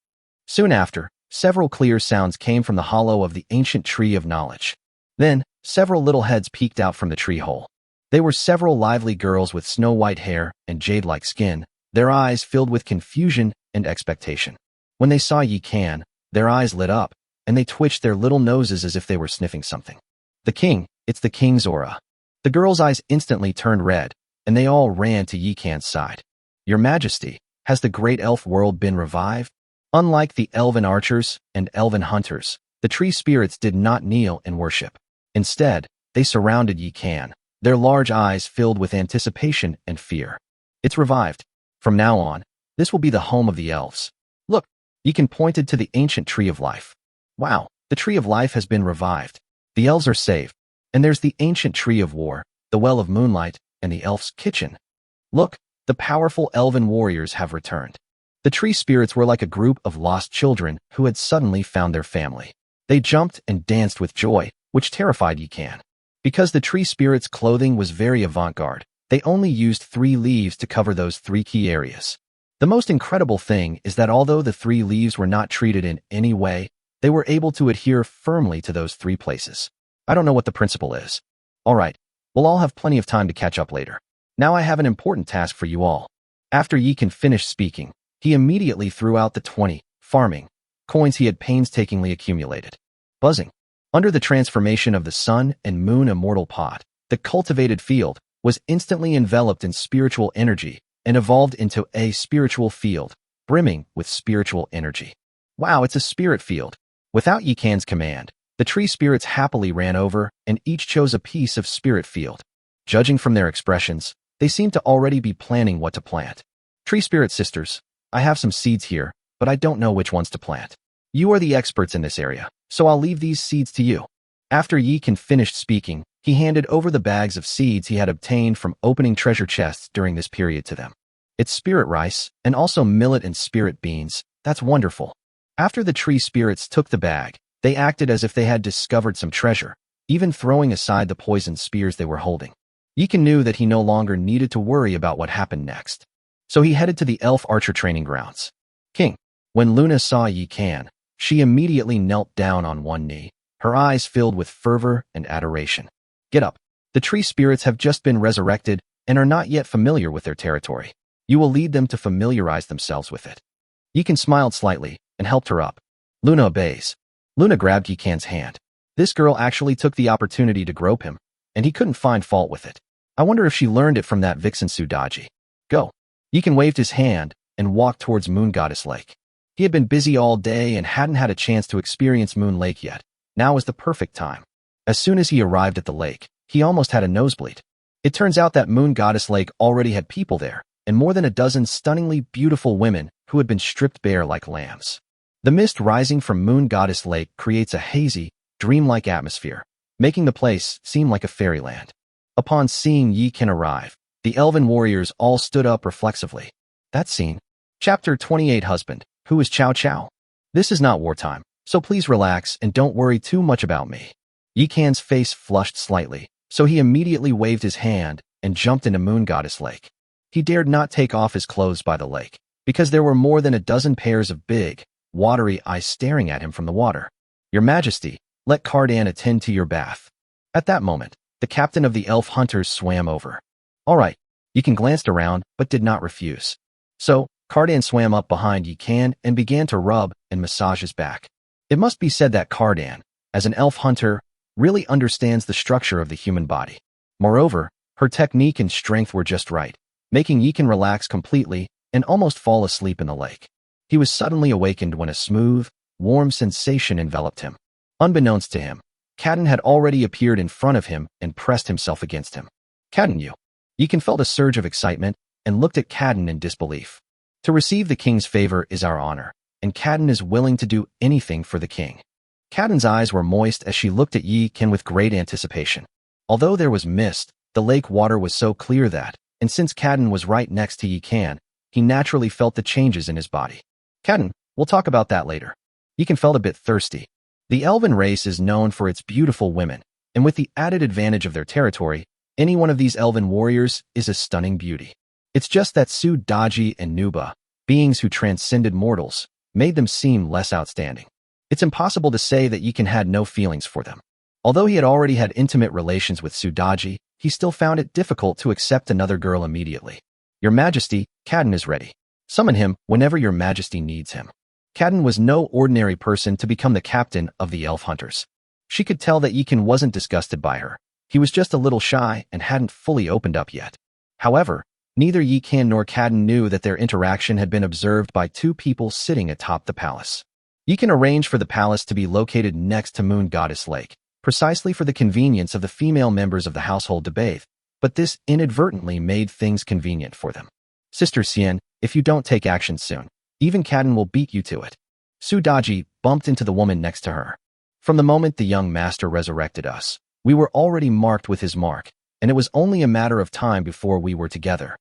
Soon after, several clear sounds came from the hollow of the Ancient Tree of Knowledge. Then, several little heads peeked out from the tree hole. They were several lively girls with snow-white hair and jade-like skin, their eyes filled with confusion and expectation. When they saw Yi Kan, their eyes lit up, and they twitched their little noses as if they were sniffing something. The king, it's the king's aura. The girls' eyes instantly turned red, and they all ran to Yi Kan's side. Your Majesty, has the great elf world been revived? Unlike the elven archers and elven hunters, the tree spirits did not kneel and worship. Instead, they surrounded Yi Kan, their large eyes filled with anticipation and fear. It's revived. From now on, this will be the home of the elves. Look, Yi Kan pointed to the ancient tree of life. Wow, the tree of life has been revived. The elves are saved. And there's the ancient tree of war, the well of moonlight, and the elf's kitchen. Look, the powerful elven warriors have returned. The tree spirits were like a group of lost children who had suddenly found their family. They jumped and danced with joy, which terrified Yi Kan. Because the tree spirits' clothing was very avant-garde, they only used 3 leaves to cover those 3 key areas. The most incredible thing is that although the 3 leaves were not treated in any way, they were able to adhere firmly to those 3 places. I don't know what the principle is. All right, we'll all have plenty of time to catch up later. Now I have an important task for you all. After Yi Kan finished speaking, he immediately threw out the 20 farming coins he had painstakingly accumulated. Buzzing. Under the transformation of the sun and moon immortal pot, the cultivated field was instantly enveloped in spiritual energy and evolved into a spiritual field, brimming with spiritual energy. Wow, it's a spirit field. Without Yi Kan's command, the tree spirits happily ran over and each chose a piece of spirit field. Judging from their expressions, they seemed to already be planning what to plant. Tree spirit sisters, I have some seeds here, but I don't know which ones to plant. You are the experts in this area, so I'll leave these seeds to you. After Yi Kan finished speaking, he handed over the bags of seeds he had obtained from opening treasure chests during this period to them. It's spirit rice, and also millet and spirit beans. That's wonderful. After the tree spirits took the bag, they acted as if they had discovered some treasure, even throwing aside the poisoned spears they were holding. Yi Kan knew that he no longer needed to worry about what happened next. So he headed to the elf archer training grounds. King. When Luna saw Yi Kan, she immediately knelt down on one knee, her eyes filled with fervor and adoration. Get up. The tree spirits have just been resurrected and are not yet familiar with their territory. You will lead them to familiarize themselves with it. Yi Kan smiled slightly and helped her up. Luna obeys. Luna grabbed Yi Kan's hand. This girl actually took the opportunity to grope him, and he couldn't find fault with it. I wonder if she learned it from that vixen Sudaji. Go. Yi Kan waved his hand and walked towards Moon Goddess Lake. He had been busy all day and hadn't had a chance to experience Moon Lake yet. Now was the perfect time. As soon as he arrived at the lake, he almost had a nosebleed. It turns out that Moon Goddess Lake already had people there, and more than a dozen stunningly beautiful women who had been stripped bare like lambs. The mist rising from Moon Goddess Lake creates a hazy, dreamlike atmosphere, making the place seem like a fairyland. Upon seeing Yi Kan arrive, the elven warriors all stood up reflexively. That scene. Chapter 28 Husband, who is Chow Chow? This is not wartime, so please relax and don't worry too much about me. Yi Kan's face flushed slightly, so he immediately waved his hand and jumped into Moon Goddess Lake. He dared not take off his clothes by the lake, because there were more than a dozen pairs of big, watery eyes staring at him from the water. Your Majesty, let Cardan attend to your bath. At that moment, the captain of the elf hunters swam over. All right, Yi Kan glanced around, but did not refuse. So, Cardan swam up behind Yi Kan and began to rub and massage his back. It must be said that Cardan, as an elf hunter, really understands the structure of the human body. Moreover, her technique and strength were just right, making Yi Kan relax completely and almost fall asleep in the lake. He was suddenly awakened when a smooth, warm sensation enveloped him. Unbeknownst to him, Cardan had already appeared in front of him and pressed himself against him. Cardan, you. Yi Kan felt a surge of excitement and looked at Cardan in disbelief. To receive the king's favor is our honor, and Cardan is willing to do anything for the king. Cardan's eyes were moist as she looked at Yi Kan with great anticipation. Although there was mist, the lake water was so clear that, and since Cardan was right next to Yi Kan, he naturally felt the changes in his body. Cardan, we'll talk about that later. Yi Kan felt a bit thirsty. The elven race is known for its beautiful women, and with the added advantage of their territory, any one of these elven warriors is a stunning beauty. It's just that Sudaji and Nuba, beings who transcended mortals, made them seem less outstanding. It's impossible to say that Yi Kan had no feelings for them. Although he had already had intimate relations with Sudaji, he still found it difficult to accept another girl immediately. Your Majesty, Cardan is ready. Summon him whenever your Majesty needs him. Cardan was no ordinary person to become the captain of the elf hunters. She could tell that Yi Kan wasn't disgusted by her. He was just a little shy and hadn't fully opened up yet. However, Neither Yi Kan nor Kadin knew that their interaction had been observed by two people sitting atop the palace. Yi Kan arranged for the palace to be located next to Moon Goddess Lake, precisely for the convenience of the female members of the household to bathe, but this inadvertently made things convenient for them. Sister Xian, if you don't take action soon, even Kadin will beat you to it. Su Daji bumped into the woman next to her. From the moment the young master resurrected us, we were already marked with his mark, and it was only a matter of time before we were together.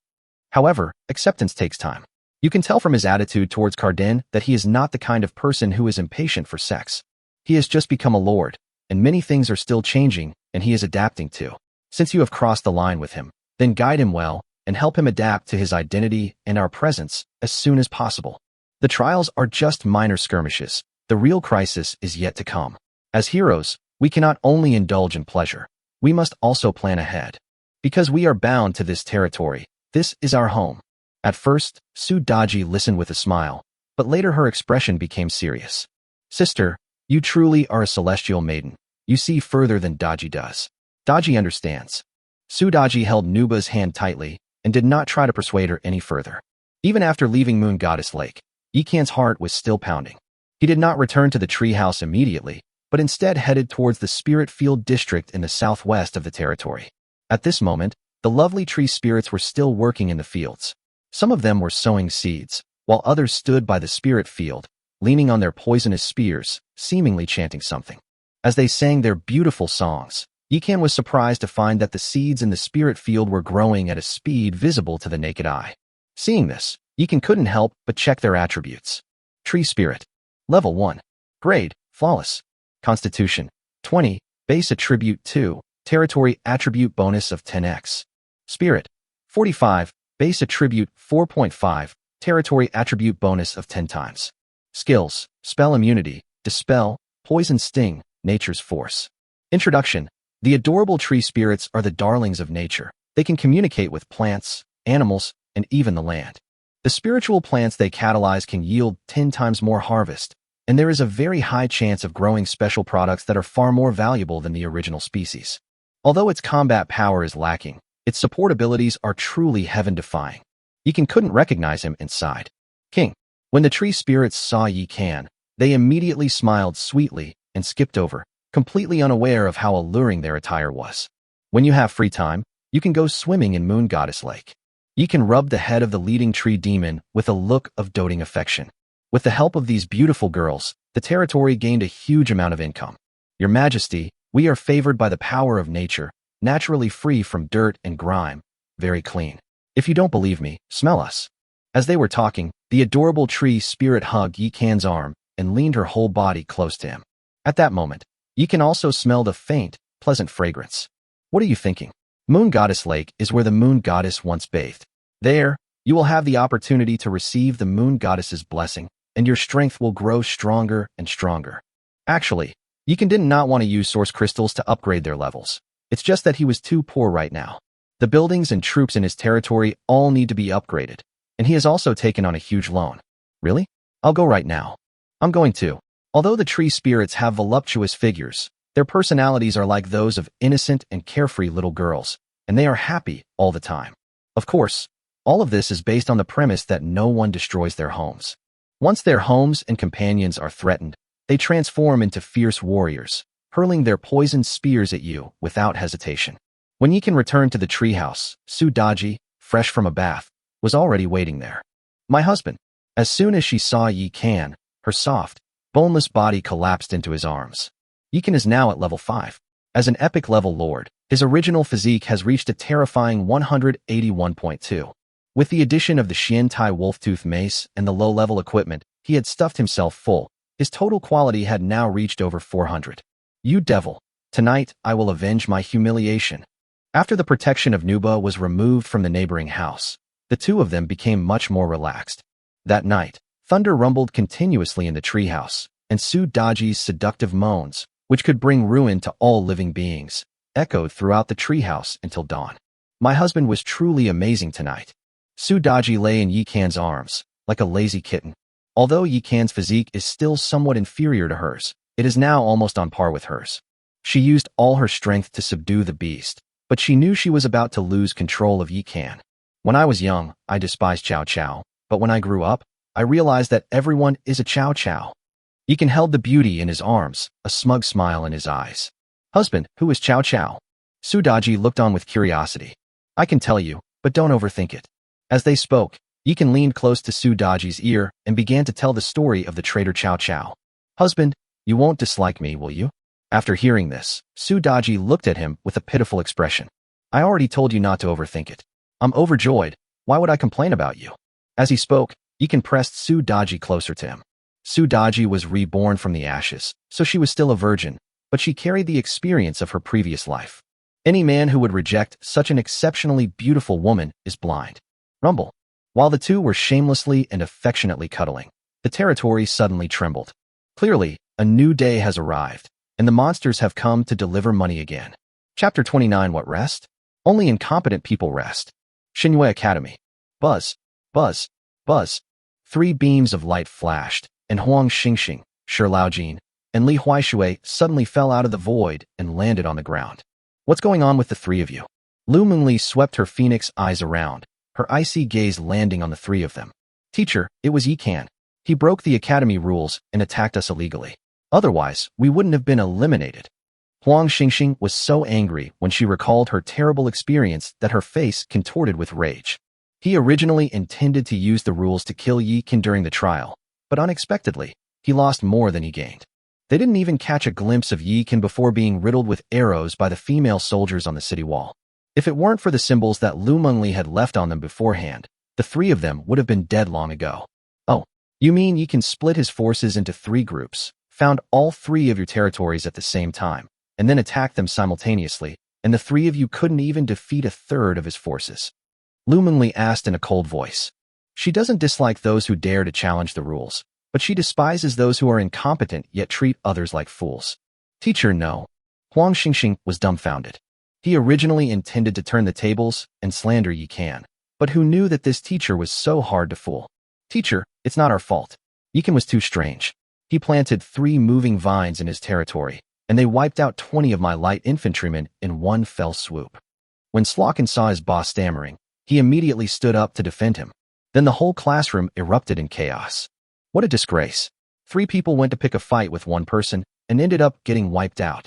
However, acceptance takes time. You can tell from his attitude towards Cardin that he is not the kind of person who is impatient for sex. He has just become a lord, and many things are still changing, and he is adapting too. Since you have crossed the line with him, then guide him well, and help him adapt to his identity and our presence as soon as possible. The trials are just minor skirmishes. The real crisis is yet to come. As heroes, we cannot only indulge in pleasure, we must also plan ahead. Because we are bound to this territory, this is our home. At first, Su Daji listened with a smile, but later her expression became serious. Sister, you truly are a celestial maiden. You see further than Daji does. Daji understands. Su Daji held Nuba's hand tightly and did not try to persuade her any further. Even after leaving Moon Goddess Lake, Yi Kan's heart was still pounding. He did not return to the treehouse immediately, but instead headed towards the Spirit Field district in the southwest of the territory. At this moment, the lovely tree spirits were still working in the fields. Some of them were sowing seeds, while others stood by the spirit field, leaning on their poisonous spears, seemingly chanting something. As they sang their beautiful songs, Yi Kan was surprised to find that the seeds in the spirit field were growing at a speed visible to the naked eye. Seeing this, Yi Kan couldn't help but check their attributes. Tree Spirit. Level 1. Grade, Flawless. Constitution, 20. Base Attribute 2. Territory Attribute Bonus of 10x. Spirit, 45, Base Attribute 4.5, Territory Attribute Bonus of 10 times. Skills, Spell Immunity, Dispel, Poison Sting, Nature's Force. Introduction. The adorable tree spirits are the darlings of nature. They can communicate with plants, animals, and even the land. The spiritual plants they catalyze can yield 10 times more harvest, and there is a very high chance of growing special products that are far more valuable than the original species. Although its combat power is lacking, its support abilities are truly heaven-defying. Yi Kan couldn't recognize him inside. King. When the tree spirits saw Yi Kan, they immediately smiled sweetly and skipped over, completely unaware of how alluring their attire was. When you have free time, you can go swimming in Moon Goddess Lake. Yi Kan rubbed the head of the leading tree demon with a look of doting affection. With the help of these beautiful girls, the territory gained a huge amount of income. Your Majesty, we are favored by the power of nature, naturally free from dirt and grime, very clean. If you don't believe me, smell us. As they were talking, the adorable tree spirit hugged Yi Kan's arm and leaned her whole body close to him. At that moment, Yi Kan also smelled a faint, pleasant fragrance. What are you thinking? Moon Goddess Lake is where the Moon Goddess once bathed. There, you will have the opportunity to receive the Moon Goddess's blessing, and your strength will grow stronger and stronger. Actually, Yi Kan did not want to use source crystals to upgrade their levels. It's just that he was too poor right now. The buildings and troops in his territory all need to be upgraded, and he has also taken on a huge loan. Really? I'll go right now. I'm going to. Although the tree spirits have voluptuous figures, their personalities are like those of innocent and carefree little girls, and they are happy all the time. Of course, all of this is based on the premise that no one destroys their homes. Once their homes and companions are threatened, they transform into fierce warriors, hurling their poisoned spears at you without hesitation. When Yi Kan returned to the treehouse, Su Daji, fresh from a bath, was already waiting there. My husband. As soon as she saw Yi Kan, her soft, boneless body collapsed into his arms. Yi Kan is now at level 5. As an epic level lord, his original physique has reached a terrifying 181.2. With the addition of the Xian Tai Wolftooth mace and the low-level equipment, he had stuffed himself full. His total quality had now reached over 400. You devil! Tonight, I will avenge my humiliation. After the protection of Nuba was removed from the neighboring house, the two of them became much more relaxed. That night, thunder rumbled continuously in the treehouse, and Su Daji's seductive moans, which could bring ruin to all living beings, echoed throughout the treehouse until dawn. My husband was truly amazing tonight. Su Daji lay in Yi Kan's arms, like a lazy kitten. Although Yi Kan's physique is still somewhat inferior to hers, it is now almost on par with hers. She used all her strength to subdue the beast, but she knew she was about to lose control of Yi Kan. When I was young, I despised Chow Chow, but when I grew up, I realized that everyone is a Chow Chow. Yeekin held the beauty in his arms, a smug smile in his eyes. Husband, who is Chow Chow? Sudaji looked on with curiosity. I can tell you, but don't overthink it. As they spoke, Yeekin leaned close to Sudaji's ear and began to tell the story of the traitor Chow Chow. Husband, you won't dislike me, will you? After hearing this, Sudaji looked at him with a pitiful expression. I already told you not to overthink it. I'm overjoyed. Why would I complain about you? As he spoke, Yeekin pressed Sudaji closer to him. Sudaji was reborn from the ashes, so she was still a virgin, but she carried the experience of her previous life. Any man who would reject such an exceptionally beautiful woman is blind. Rumble. While the two were shamelessly and affectionately cuddling, the territory suddenly trembled. Clearly, a new day has arrived, and the monsters have come to deliver money again. Chapter 29. What rest? Only incompetent people rest. Xinhui Academy. Buzz. Buzz. Buzz. 3 beams of light flashed, and Huang Xingxing, Shi Laojin, and Li Huaishui suddenly fell out of the void and landed on the ground. What's going on with the 3 of you? Lu Mengli swept her phoenix eyes around, her icy gaze landing on the 3 of them. Teacher, it was Yikan. He broke the academy rules and attacked us illegally. Otherwise, we wouldn't have been eliminated. Huang Xingxing was so angry when she recalled her terrible experience that her face contorted with rage. He originally intended to use the rules to kill Yikan during the trial, but unexpectedly, he lost more than he gained. They didn't even catch a glimpse of Yikan before being riddled with arrows by the female soldiers on the city wall. If it weren't for the symbols that Lu Mengli had left on them beforehand, the 3 of them would have been dead long ago. Oh, you mean Yikan split his forces into 3 groups, found all 3 of your territories at the same time, and then attacked them simultaneously, and the 3 of you couldn't even defeat a third of his forces? Lu Mengli asked in a cold voice. She doesn't dislike those who dare to challenge the rules, but she despises those who are incompetent yet treat others like fools. Teacher, no. Huang Xingxing was dumbfounded. He originally intended to turn the tables and slander Yikan, but who knew that this teacher was so hard to fool? Teacher, it's not our fault. Yikan was too strange. He planted 3 moving vines in his territory, and they wiped out 20 of my light infantrymen in one fell swoop. When Slokin saw his boss stammering, he immediately stood up to defend him. Then the whole classroom erupted in chaos. What a disgrace. 3 people went to pick a fight with 1 person and ended up getting wiped out.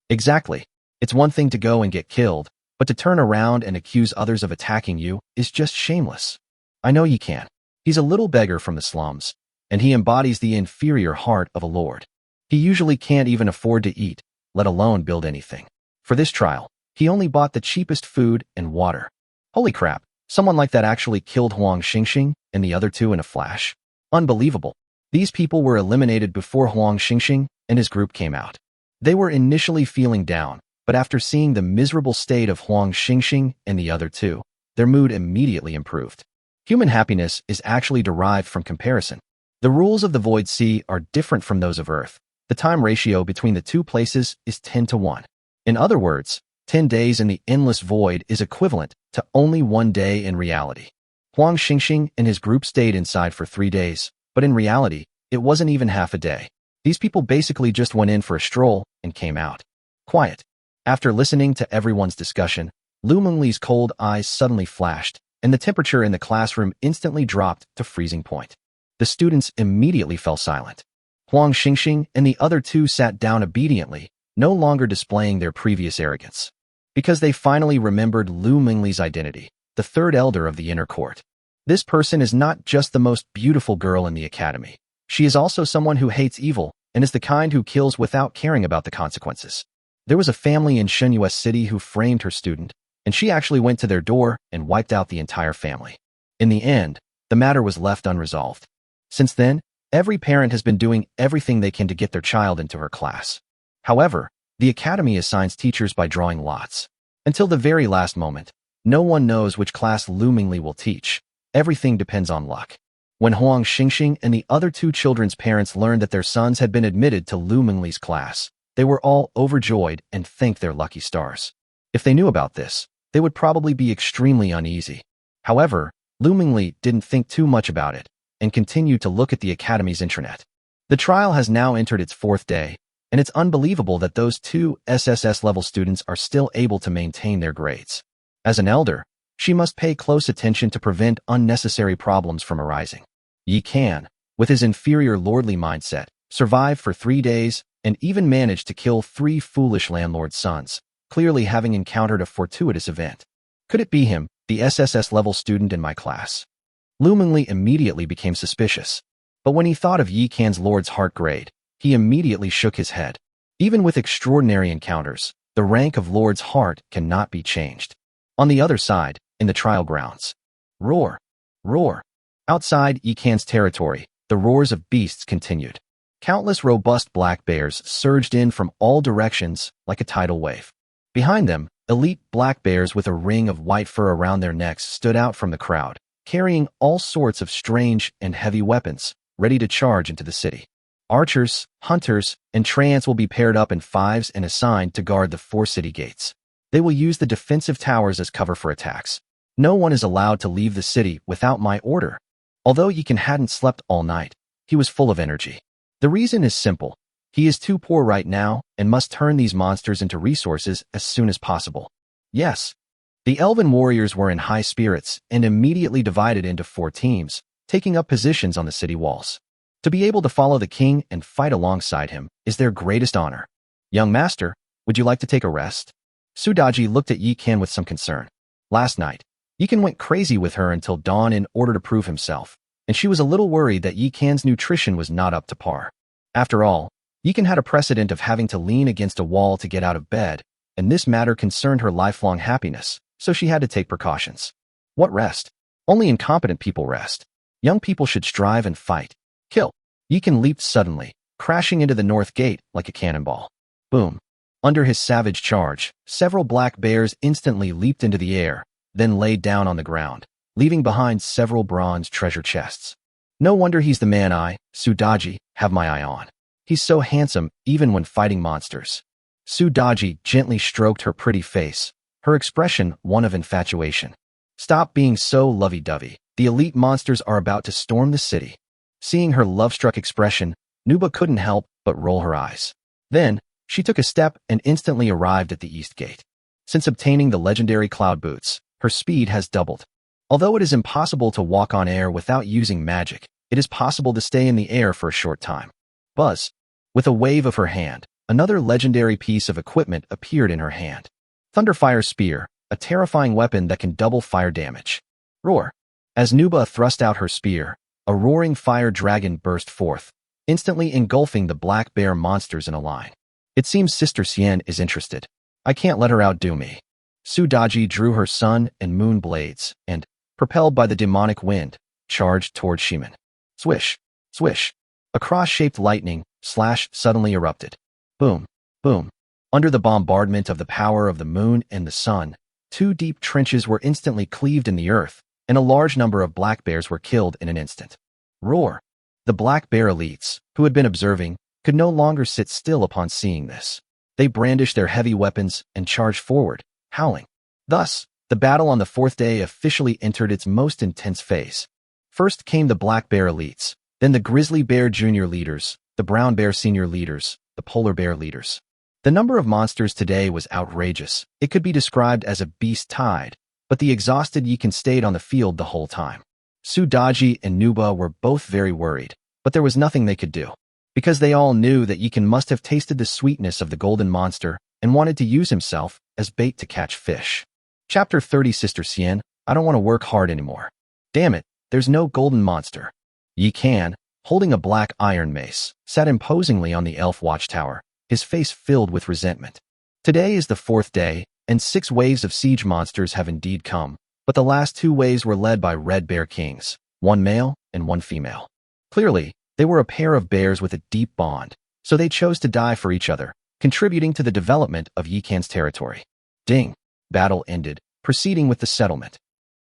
Exactly. It's one thing to go and get killed, but to turn around and accuse others of attacking you is just shameless. I know you can. He's a little beggar from the slums, and he embodies the inferior heart of a lord. He usually can't even afford to eat, let alone build anything. For this trial, he only bought the cheapest food and water. Holy crap, someone like that actually killed Huang Xingxing and the other 2 in a flash. Unbelievable. These people were eliminated before Huang Xingxing and his group came out. They were initially feeling down, but after seeing the miserable state of Huang Xingxing and the other 2, their mood immediately improved. Human happiness is actually derived from comparison. The rules of the Void Sea are different from those of Earth. The time ratio between the 2 places is 10 to 1. In other words, 10 days in the endless void is equivalent to only 1 day in reality. Huang Xingxing and his group stayed inside for 3 days, but in reality, it wasn't even half a day. These people basically just went in for a stroll and came out. Quiet. After listening to everyone's discussion, Lu Mengli's cold eyes suddenly flashed, and the temperature in the classroom instantly dropped to freezing point. The students immediately fell silent. Huang Xingxing and the other 2 sat down obediently, no longer displaying their previous arrogance. Because they finally remembered Lu Mengli's identity, the 3rd elder of the inner court. This person is not just the most beautiful girl in the academy. She is also someone who hates evil and is the kind who kills without caring about the consequences. There was a family in Shenyue City who framed her student, and she actually went to their door and wiped out the entire family. In the end, the matter was left unresolved. Since then, every parent has been doing everything they can to get their child into her class. However, the academy assigns teachers by drawing lots. Until the very last moment, no one knows which class Lu Mengli will teach. Everything depends on luck. When Huang Xingxing and the other 2 children's parents learned that their sons had been admitted to Lu Mengli's class, they were all overjoyed and thanked their lucky stars. If they knew about this, they would probably be extremely uneasy. However, Lu Mengli didn't think too much about it and continued to look at the academy's intranet. The trial has now entered its 4th day, and it's unbelievable that those 2 SSS-level students are still able to maintain their grades. As an elder, She must pay close attention to prevent unnecessary problems from arising. Yi Kan, with his inferior lordly mindset, survived for 3 days and even managed to kill 3 foolish landlord's sons, clearly having encountered a fortuitous event. Could it be him, the SSS-level student in my class? Lumingli immediately became suspicious. But when he thought of Yi Kan's Lord's Heart grade, he immediately shook his head. Even with extraordinary encounters, the rank of Lord's Heart cannot be changed. On the other side, in the trial grounds. Roar! Roar! Outside Yi Kan's territory, the roars of beasts continued. Countless robust black bears surged in from all directions like a tidal wave. Behind them, elite black bears with a ring of white fur around their necks stood out from the crowd, carrying all sorts of strange and heavy weapons, ready to charge into the city. Archers, hunters, and treants will be paired up in 5s and assigned to guard the 4 city gates. They will use the defensive towers as cover for attacks. No one is allowed to leave the city without my order. Although Yi Kan hadn't slept all night, he was full of energy. The reason is simple. He is too poor right now and must turn these monsters into resources as soon as possible. Yes. The elven warriors were in high spirits and immediately divided into 4 teams, taking up positions on the city walls. To be able to follow the king and fight alongside him is their greatest honor. Young master, would you like to take a rest? Sudaji looked at Yi Kan with some concern. Last night, Yi Kan went crazy with her until dawn in order to prove himself, and she was a little worried that Yi Kan's nutrition was not up to par. After all, Yi Kan had a precedent of having to lean against a wall to get out of bed, and this matter concerned her lifelong happiness, so she had to take precautions. What rest? Only incompetent people rest. Young people should strive and fight. Kill. Yi Kan leaped suddenly, crashing into the north gate like a cannonball. Boom. Under his savage charge, several black bears instantly leaped into the air, then laid down on the ground, leaving behind several bronze treasure chests. No wonder he's the man I, Sudaji, have my eye on. He's so handsome even when fighting monsters. Sudaji gently stroked her pretty face, her expression one of infatuation. Stop being so lovey-dovey. The elite monsters are about to storm the city. Seeing her love-struck expression, Nuba couldn't help but roll her eyes. Then, she took a step and instantly arrived at the east gate. Since obtaining the legendary cloud boots, her speed has doubled. Although it is impossible to walk on air without using magic, it is possible to stay in the air for a short time. Buzz. With a wave of her hand, another legendary piece of equipment appeared in her hand. Thunderfire Spear, a terrifying weapon that can double fire damage. Roar. As Nuba thrust out her spear, a roaring fire dragon burst forth, instantly engulfing the black bear monsters in a line. It seems Sister Xian is interested. I can't let her outdo me. Sudaji drew her sun and moon blades and, propelled by the demonic wind, charged toward Shiman. Swish, swish. A cross-shaped lightning slash suddenly erupted. Boom, boom. Under the bombardment of the power of the moon and the sun, 2 deep trenches were instantly cleaved in the earth, and a large number of black bears were killed in an instant. Roar. The black bear elites, who had been observing, could no longer sit still upon seeing this. They brandished their heavy weapons and charged forward, howling. Thus, the battle on the 4th day officially entered its most intense phase. First came the black bear elites, then the grizzly bear junior leaders, the brown bear senior leaders, the polar bear leaders. The number of monsters today was outrageous. It could be described as a beast tide, but the exhausted Yi Kan stayed on the field the whole time. Sudaji and Nuba were both very worried, but there was nothing they could do. Because they all knew that Yi Kan must have tasted the sweetness of the golden monster and wanted to use himself as bait to catch fish. Chapter 30 Sister Xian, I don't want to work hard anymore. Damn it, there's no golden monster. Yi Kan, holding a black iron mace, sat imposingly on the elf watchtower, his face filled with resentment. Today is the 4th day, and 6 waves of siege monsters have indeed come, but the last 2 waves were led by red bear kings, 1 male and 1 female. Clearly, they were a pair of bears with a deep bond, so they chose to die for each other, contributing to the development of Yi Kan's territory. Ding! Battle ended, proceeding with the settlement.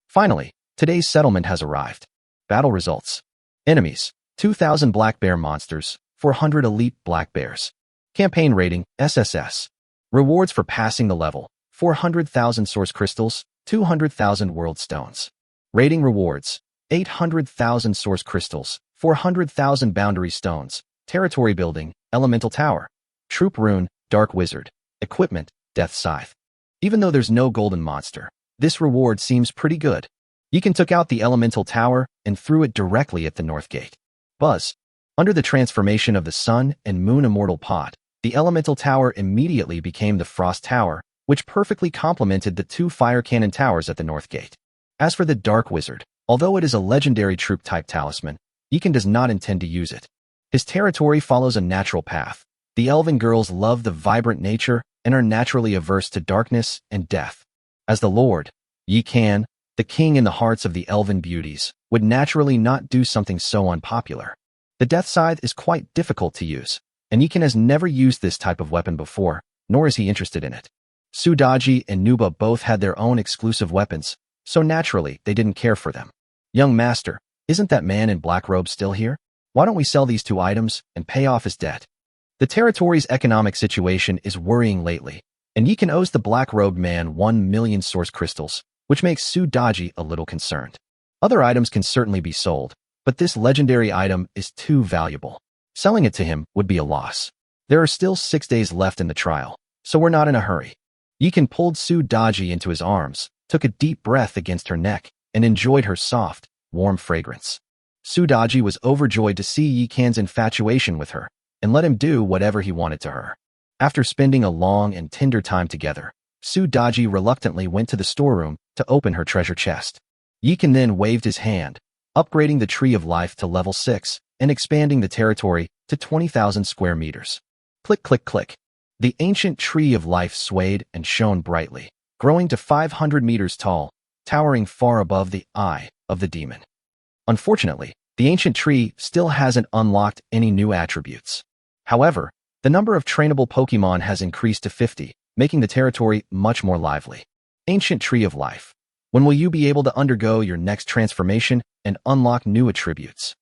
Finally, today's settlement has arrived. Battle results. Enemies, 2,000 black bear monsters, 400 elite black bears. Campaign rating, SSS. Rewards for passing the level, 400,000 source crystals, 200,000 world stones. Rating rewards, 800,000 source crystals, 400,000 boundary stones, territory building, elemental tower, troop rune, dark wizard, equipment, death scythe. Even though there's no golden monster, This reward seems pretty good. Yikan took out the elemental tower and threw it directly at the north gate. Buzz. Under the transformation of the sun and moon immortal pot, the elemental tower immediately became the frost tower, which perfectly complemented the two fire cannon towers at the north gate. As for the dark wizard, although it is a legendary troop-type talisman, Yikan does not intend to use it. His territory follows a natural path. The elven girls love the vibrant nature and are naturally averse to darkness and death. As the lord, Yikan, the king in the hearts of the elven beauties, would naturally not do something so unpopular. The death scythe is quite difficult to use, and Yikan has never used this type of weapon before, nor is he interested in it. Sudaji and Nuba both had their own exclusive weapons, so naturally they didn't care for them. Young master, isn't that man in black robe still here? Why don't we sell these two items and pay off his debt? The territory's economic situation is worrying lately, and Yikan owes the black-robed man 1 million source crystals, which makes Sudaji a little concerned. Other items can certainly be sold, but this legendary item is too valuable. Selling it to him would be a loss. There are still 6 days left in the trial, so we're not in a hurry. Yikan pulled Sudaji into his arms, took a deep breath against her neck, and enjoyed her soft, warm fragrance. Sudaji was overjoyed to see Yikan's infatuation with her, and let him do whatever he wanted to her. After spending a long and tender time together, Sudaji reluctantly went to the storeroom to open her treasure chest. Yikan then waved his hand, upgrading the Tree of Life to level 6 and expanding the territory to 20,000 square meters. Click, click, click. The ancient Tree of Life swayed and shone brightly, growing to 500 meters tall, towering far above the eye of the demon. Unfortunately, the ancient tree still hasn't unlocked any new attributes. However, the number of trainable Pokemon has increased to 50, making the territory much more lively. Ancient Tree of Life. When will you be able to undergo your next transformation and unlock new attributes?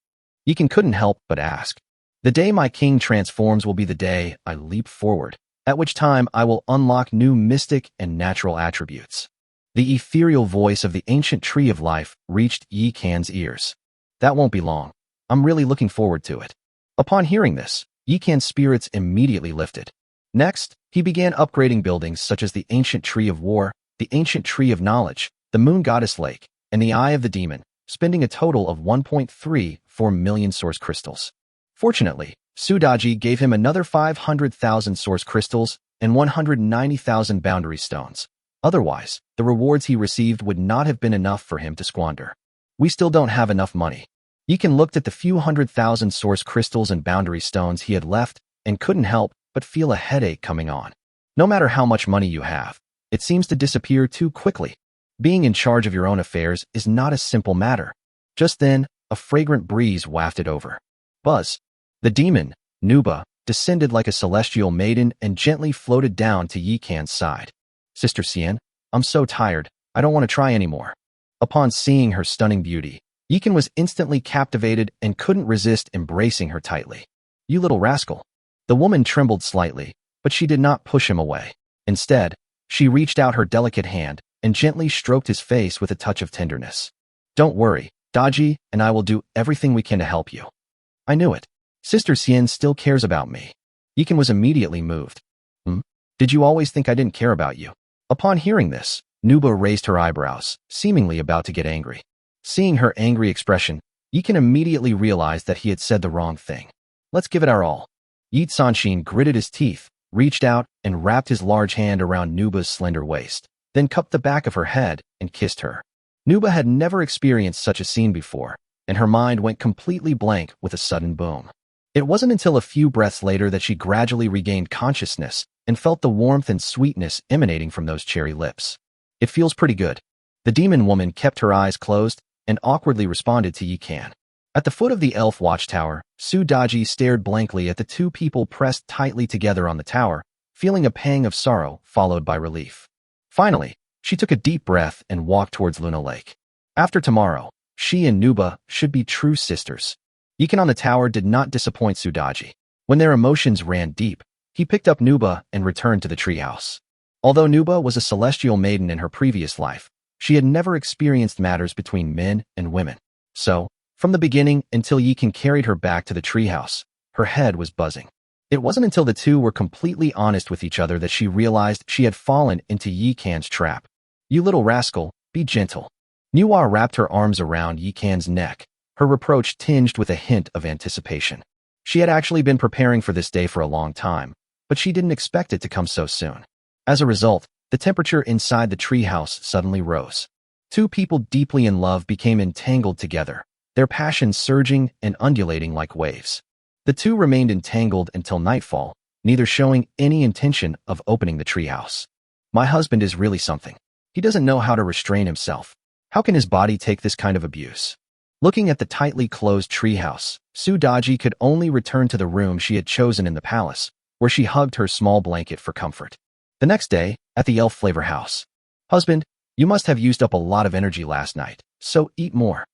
Yikan couldn't help but ask. The day my king transforms will be the day I leap forward, at which time I will unlock new mystic and natural attributes. The ethereal voice of the ancient Tree of Life reached Yikan's ears. That won't be long. I'm really looking forward to it. Upon hearing this, Yikan's spirits immediately lifted. Next, he began upgrading buildings such as the ancient Tree of War, the ancient Tree of Knowledge, the Moon Goddess Lake, and the Eye of the Demon, spending a total of 1.34 million source crystals. Fortunately, Sudaji gave him another 500,000 source crystals and 190,000 boundary stones. Otherwise, the rewards he received would not have been enough for him to squander. We still don't have enough money. Yikan looked at the few 100,000 source crystals and boundary stones he had left and couldn't help but feel a headache coming on. No matter how much money you have, it seems to disappear too quickly. Being in charge of your own affairs is not a simple matter. Just then, a fragrant breeze wafted over. Buzz. The demon, Nuba, descended like a celestial maiden and gently floated down to Yikan's side. Sister Xian, I'm so tired, I don't want to try anymore. Upon seeing her stunning beauty, Yikan was instantly captivated and couldn't resist embracing her tightly. You little rascal. The woman trembled slightly, but she did not push him away. Instead, she reached out her delicate hand and gently stroked his face with a touch of tenderness. Don't worry, Daji and I will do everything we can to help you. I knew it. Sister Xian still cares about me. Yikan was immediately moved. Did you always think I didn't care about you? Upon hearing this, Nuba raised her eyebrows, seemingly about to get angry. Seeing her angry expression, Yikan immediately realized that he had said the wrong thing. Let's give it our all. Yi Sanshin gritted his teeth, reached out, and wrapped his large hand around Nuba's slender waist, then cupped the back of her head and kissed her. Nuba had never experienced such a scene before, and her mind went completely blank with a sudden boom. It wasn't until a few breaths later that she gradually regained consciousness and felt the warmth and sweetness emanating from those cherry lips. It feels pretty good. The demon woman kept her eyes closed and awkwardly responded to Yikan. At the foot of the elf watchtower, Sudaji stared blankly at the two people pressed tightly together on the tower, feeling a pang of sorrow followed by relief. Finally, she took a deep breath and walked towards Luna Lake. After tomorrow, she and Nuba should be true sisters. Yikan on the tower did not disappoint Sudaji. When their emotions ran deep, he picked up Nuba and returned to the treehouse. Although Nuba was a celestial maiden in her previous life, she had never experienced matters between men and women. So, from the beginning until Yikan carried her back to the treehouse, her head was buzzing. It wasn't until the two were completely honest with each other that she realized she had fallen into Yikan's trap. You little rascal, be gentle. Nuwa wrapped her arms around Yikan's neck, her reproach tinged with a hint of anticipation. She had actually been preparing for this day for a long time, but she didn't expect it to come so soon. As a result, the temperature inside the treehouse suddenly rose. Two people deeply in love became entangled together, their passions surging and undulating like waves. The two remained entangled until nightfall, neither showing any intention of opening the treehouse. My husband is really something. He doesn't know how to restrain himself. How can his body take this kind of abuse? Looking at the tightly closed treehouse, Sudaji could only return to the room she had chosen in the palace, where she hugged her small blanket for comfort. The next day, at the elf flavor house. Husband, you must have used up a lot of energy last night, so eat more.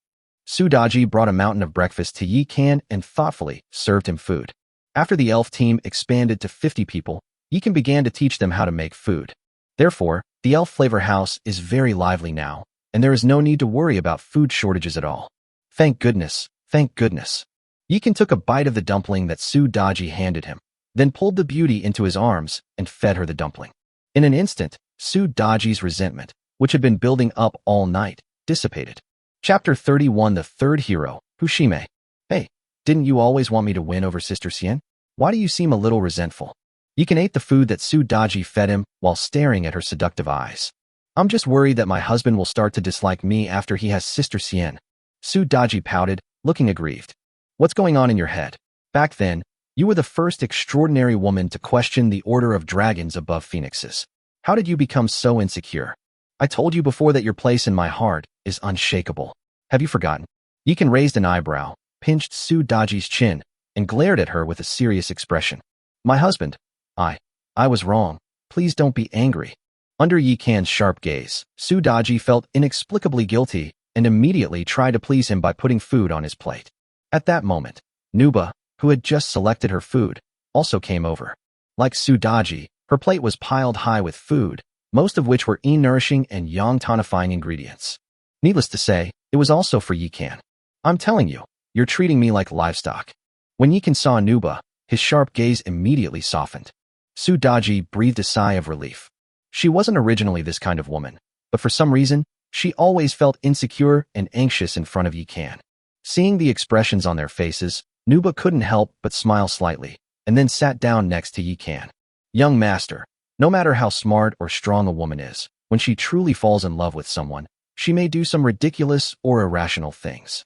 Sudaji brought a mountain of breakfast to Yikan and thoughtfully served him food. After the elf team expanded to 50 people, Yikan began to teach them how to make food. Therefore, the elf flavor house is very lively now, and there is no need to worry about food shortages at all. Thank goodness, thank goodness. Yikan took a bite of the dumpling that Sudaji handed him, then pulled the beauty into his arms and fed her the dumpling. In an instant, Sudaji's resentment, which had been building up all night, dissipated. Chapter 31. The third hero, Fushime. Hey, didn't you always want me to win over Sister Sien? Why do you seem a little resentful? Yikan ate the food that Sudaji fed him while staring at her seductive eyes. I'm just worried that my husband will start to dislike me after he has Sister Sien. Sudaji pouted, looking aggrieved. What's going on in your head? Back then, you were the first extraordinary woman to question the order of dragons above phoenixes. How did you become so insecure? I told you before that your place in my heart is unshakable. Have you forgotten? Yikan raised an eyebrow, pinched Sudaji's chin, and glared at her with a serious expression. My husband, I was wrong. Please don't be angry. Under Yikan's sharp gaze, Sudaji felt inexplicably guilty and immediately tried to please him by putting food on his plate. At that moment, Nuba, who had just selected her food, also came over. Like Sudaji, her plate was piled high with food, most of which were nourishing and yang-tonifying ingredients. Needless to say, it was also for Yikan. I'm telling you, you're treating me like livestock. When Yikan saw Nuba, his sharp gaze immediately softened. Sudaji breathed a sigh of relief. She wasn't originally this kind of woman, but for some reason, she always felt insecure and anxious in front of Yikan. Seeing the expressions on their faces, Nuba couldn't help but smile slightly, and then sat down next to Yikan. Young master, no matter how smart or strong a woman is, when she truly falls in love with someone, she may do some ridiculous or irrational things.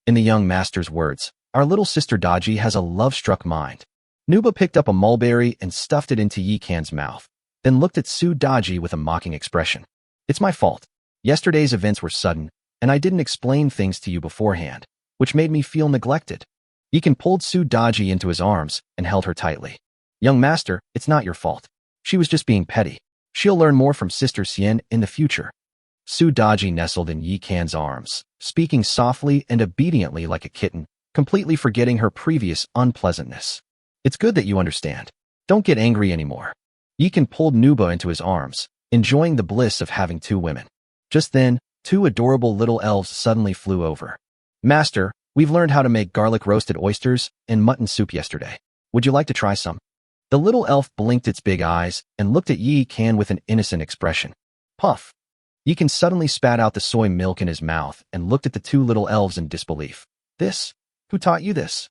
In the young master's words, our little sister Daji has a love-struck mind. Nuba picked up a mulberry and stuffed it into Yikan's mouth, then looked at Sudaji with a mocking expression. It's my fault. Yesterday's events were sudden, and I didn't explain things to you beforehand, which made me feel neglected. Yikan pulled Sudaji into his arms and held her tightly. Young master, it's not your fault. She was just being petty. She'll learn more from Sister Sien in the future. Sudaji nestled in Yikan's arms, speaking softly and obediently like a kitten, completely forgetting her previous unpleasantness. It's good that you understand. Don't get angry anymore. Yikan pulled Nuba into his arms, enjoying the bliss of having two women. Just then, two adorable little elves suddenly flew over. Master, we've learned how to make garlic roasted oysters and mutton soup yesterday. Would you like to try some? The little elf blinked its big eyes and looked at Yikan with an innocent expression. Puff. Yikan suddenly spat out the soy milk in his mouth and looked at the two little elves in disbelief. This? Who taught you this?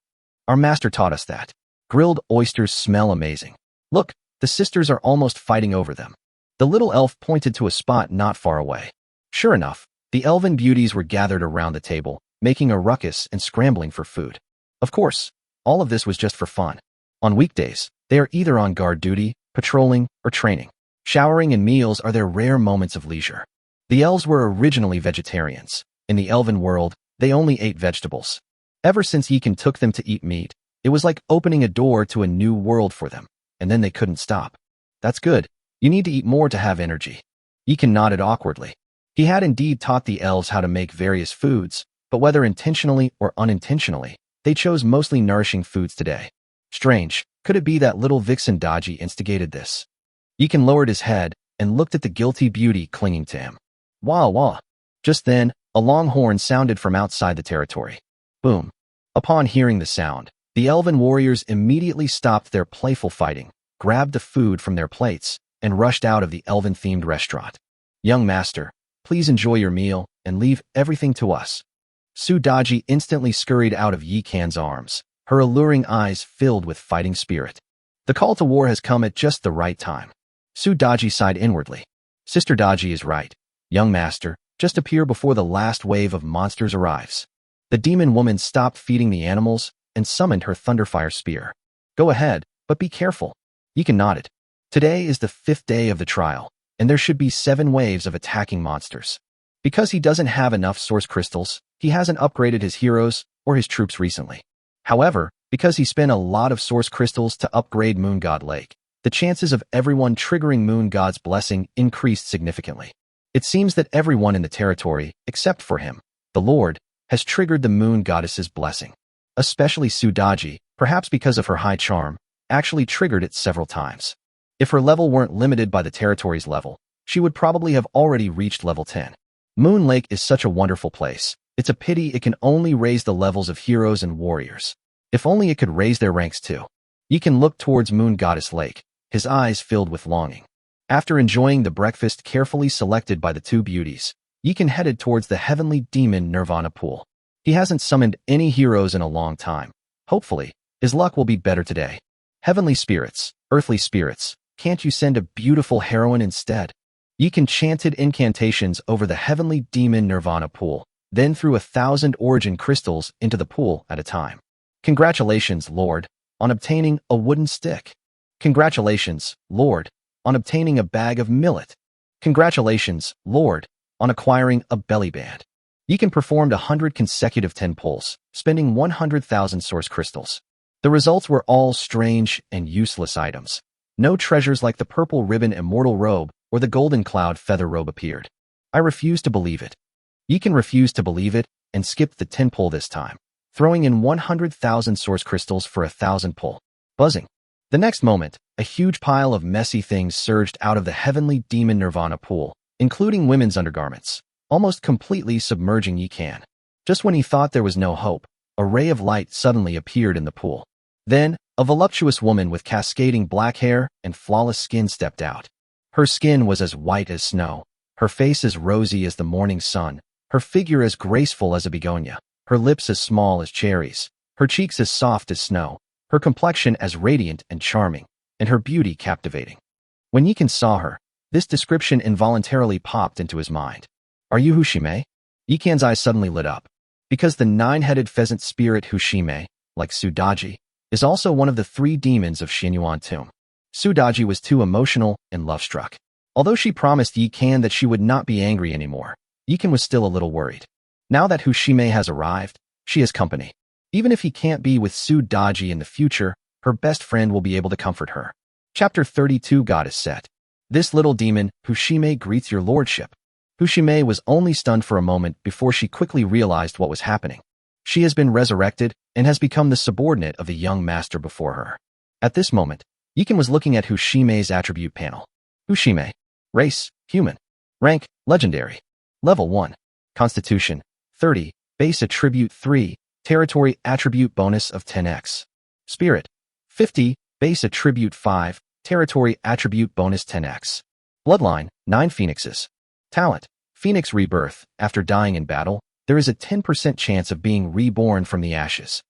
Our master taught us that. Grilled oysters smell amazing. Look, the sisters are almost fighting over them. The little elf pointed to a spot not far away. Sure enough, the elven beauties were gathered around the table, making a ruckus and scrambling for food. Of course, all of this was just for fun. On weekdays, they are either on guard duty, patrolling, or training. Showering and meals are their rare moments of leisure. The elves were originally vegetarians. In the elven world, they only ate vegetables. Ever since Yikan took them to eat meat, it was like opening a door to a new world for them, and then they couldn't stop. That's good. You need to eat more to have energy. Yikan nodded awkwardly. He had indeed taught the elves how to make various foods, but whether intentionally or unintentionally, they chose mostly nourishing foods today. Strange, could it be that little vixen Daji instigated this? Yikan lowered his head and looked at the guilty beauty clinging to him. Wah wah. Just then, a long horn sounded from outside the territory. Boom. Upon hearing the sound, the elven warriors immediately stopped their playful fighting, grabbed the food from their plates, and rushed out of the elven-themed restaurant. Young master, please enjoy your meal and leave everything to us. Su Daji instantly scurried out of Yi Kan's arms, her alluring eyes filled with fighting spirit. The call to war has come at just the right time. Su Daji sighed inwardly. Sister Daji is right. Young master, just appear before the last wave of monsters arrives. The demon woman stopped feeding the animals and summoned her Thunderfire spear. Go ahead, but be careful. Yikan nodded. Today is the 5th day of the trial, and there should be 7 waves of attacking monsters. Because he doesn't have enough source crystals, he hasn't upgraded his heroes or his troops recently. However, because he spent a lot of source crystals to upgrade Moon God Lake, the chances of everyone triggering Moon God's blessing increased significantly. It seems that everyone in the territory, except for him, the Lord, has triggered the Moon Goddess's blessing. Especially Su Daji, perhaps because of her high charm, actually triggered it several times. If her level weren't limited by the territory's level, she would probably have already reached level 10. Moon Lake is such a wonderful place. It's a pity it can only raise the levels of heroes and warriors. If only it could raise their ranks too. He can look towards Moon Goddess Lake, his eyes filled with longing. After enjoying the breakfast carefully selected by the 2 beauties, Yikan headed towards the heavenly demon Nirvana pool. He hasn't summoned any heroes in a long time. Hopefully, his luck will be better today. Heavenly spirits, earthly spirits, can't you send a beautiful heroine instead? Yikan chanted incantations over the heavenly demon Nirvana pool, then threw 1,000 origin crystals into the pool at a time. Congratulations, Lord, on obtaining a wooden stick. Congratulations, Lord, on obtaining a bag of millet. Congratulations, Lord, on acquiring a belly band. Yikan performed 100 consecutive 10 pulls, spending 100,000 source crystals. The results were all strange and useless items. No treasures like the purple ribbon immortal robe or the golden cloud feather robe appeared. I refuse to believe it. Yikan refused to believe it and skipped the 10 pull this time, throwing in 100,000 source crystals for 1,000 pull. Buzzing. The next moment, a huge pile of messy things surged out of the heavenly demon Nirvana pool, including women's undergarments, almost completely submerging Yikan. Just when he thought there was no hope, a ray of light suddenly appeared in the pool. Then, a voluptuous woman with cascading black hair and flawless skin stepped out. Her skin was as white as snow, her face as rosy as the morning sun, her figure as graceful as a begonia, her lips as small as cherries, her cheeks as soft as snow, her complexion as radiant and charming, and her beauty captivating. When Yikan saw her, this description involuntarily popped into his mind. Are you Hushime? Yikan's eyes suddenly lit up. Because the 9-headed pheasant spirit Hushime, like Su Daji, is also one of the 3 demons of Xinyuan tomb. Su Daji was too emotional and love-struck. Although she promised Yikan that she would not be angry anymore, Yikan was still a little worried. Now that Hushime has arrived, she has company. Even if he can't be with Su Daji in the future, her best friend will be able to comfort her. Chapter 32 Goddess set. This little demon, Hushime, greets your lordship. Hushime was only stunned for a moment before she quickly realized what was happening. She has been resurrected and has become the subordinate of the young master before her. At this moment, Yikan was looking at Hushime's attribute panel. Hushime. Race, human. Rank, legendary. Level 1. Constitution, 30. Base attribute 3. Territory attribute bonus of 10x. Spirit, 50. Base attribute 5. Territory attribute bonus 10x. Bloodline, 9 phoenixes. Talent, Phoenix rebirth. After dying in battle, there is a 10% chance of being reborn from the ashes.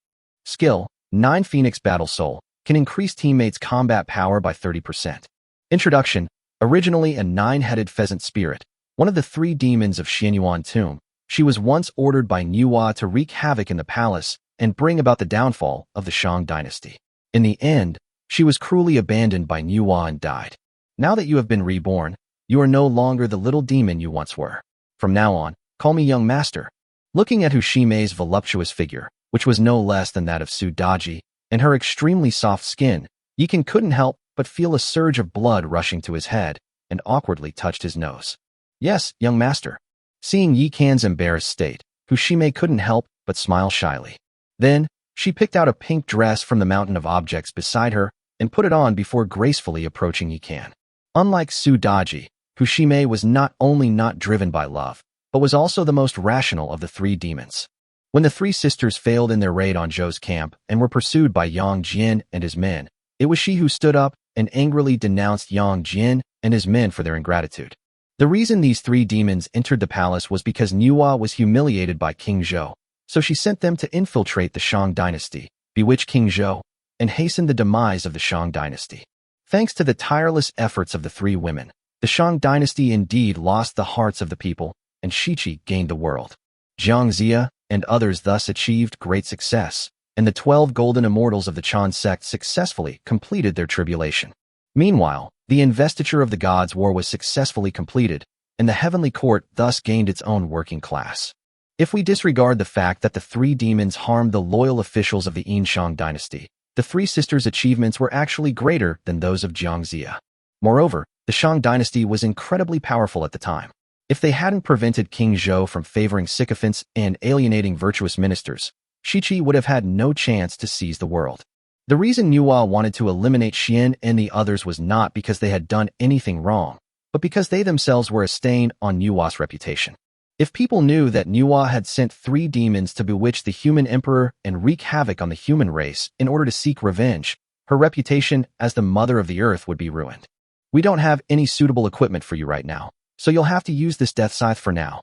Skill, 9 Phoenix Battle Soul, can increase teammates' combat power by 30%. Introduction, originally a 9-headed pheasant spirit, one of the 3 demons of Xinyuan tomb, she was once ordered by Nuwa to wreak havoc in the palace and bring about the downfall of the Shang dynasty. In the end, she was cruelly abandoned by Nuwa and died. Now that you have been reborn, you are no longer the little demon you once were. From now on, call me young master. Looking at Hushime's voluptuous figure, which was no less than that of Su Daji, and her extremely soft skin, Yikan couldn't help but feel a surge of blood rushing to his head, and awkwardly touched his nose. Yes, young master. Seeing Yikan's embarrassed state, Hushime couldn't help but smile shyly. Then, she picked out a pink dress from the mountain of objects beside her and put it on before gracefully approaching Yikan. Unlike Su Daji, Hushime was not only not driven by love, but was also the most rational of the 3 demons. When the 3 sisters failed in their raid on Zhou's camp and were pursued by Yang Jian and his men, it was she who stood up and angrily denounced Yang Jian and his men for their ingratitude. The reason these three demons entered the palace was because Nuwa was humiliated by King Zhou, so she sent them to infiltrate the Shang dynasty, bewitch King Zhou, and hasten the demise of the Shang dynasty. Thanks to the tireless efforts of the three women, the Shang dynasty indeed lost the hearts of the people, and Shichi gained the world. Jiang Zia and others thus achieved great success, and the 12 golden immortals of the Chan sect successfully completed their tribulation. Meanwhile, the investiture of the gods' war was successfully completed, and the heavenly court thus gained its own working class. If we disregard the fact that the three demons harmed the loyal officials of the Yin Shang dynasty, the three sisters' achievements were actually greater than those of Jiang Zia. Moreover, the Shang dynasty was incredibly powerful at the time. If they hadn't prevented King Zhou from favoring sycophants and alienating virtuous ministers, Shichi would have had no chance to seize the world. The reason Nuwa wanted to eliminate Xian and the others was not because they had done anything wrong, but because they themselves were a stain on Nuwa's reputation. If people knew that Nuwa had sent three demons to bewitch the human emperor and wreak havoc on the human race in order to seek revenge, her reputation as the mother of the earth would be ruined. We don't have any suitable equipment for you right now, so you'll have to use this death scythe for now.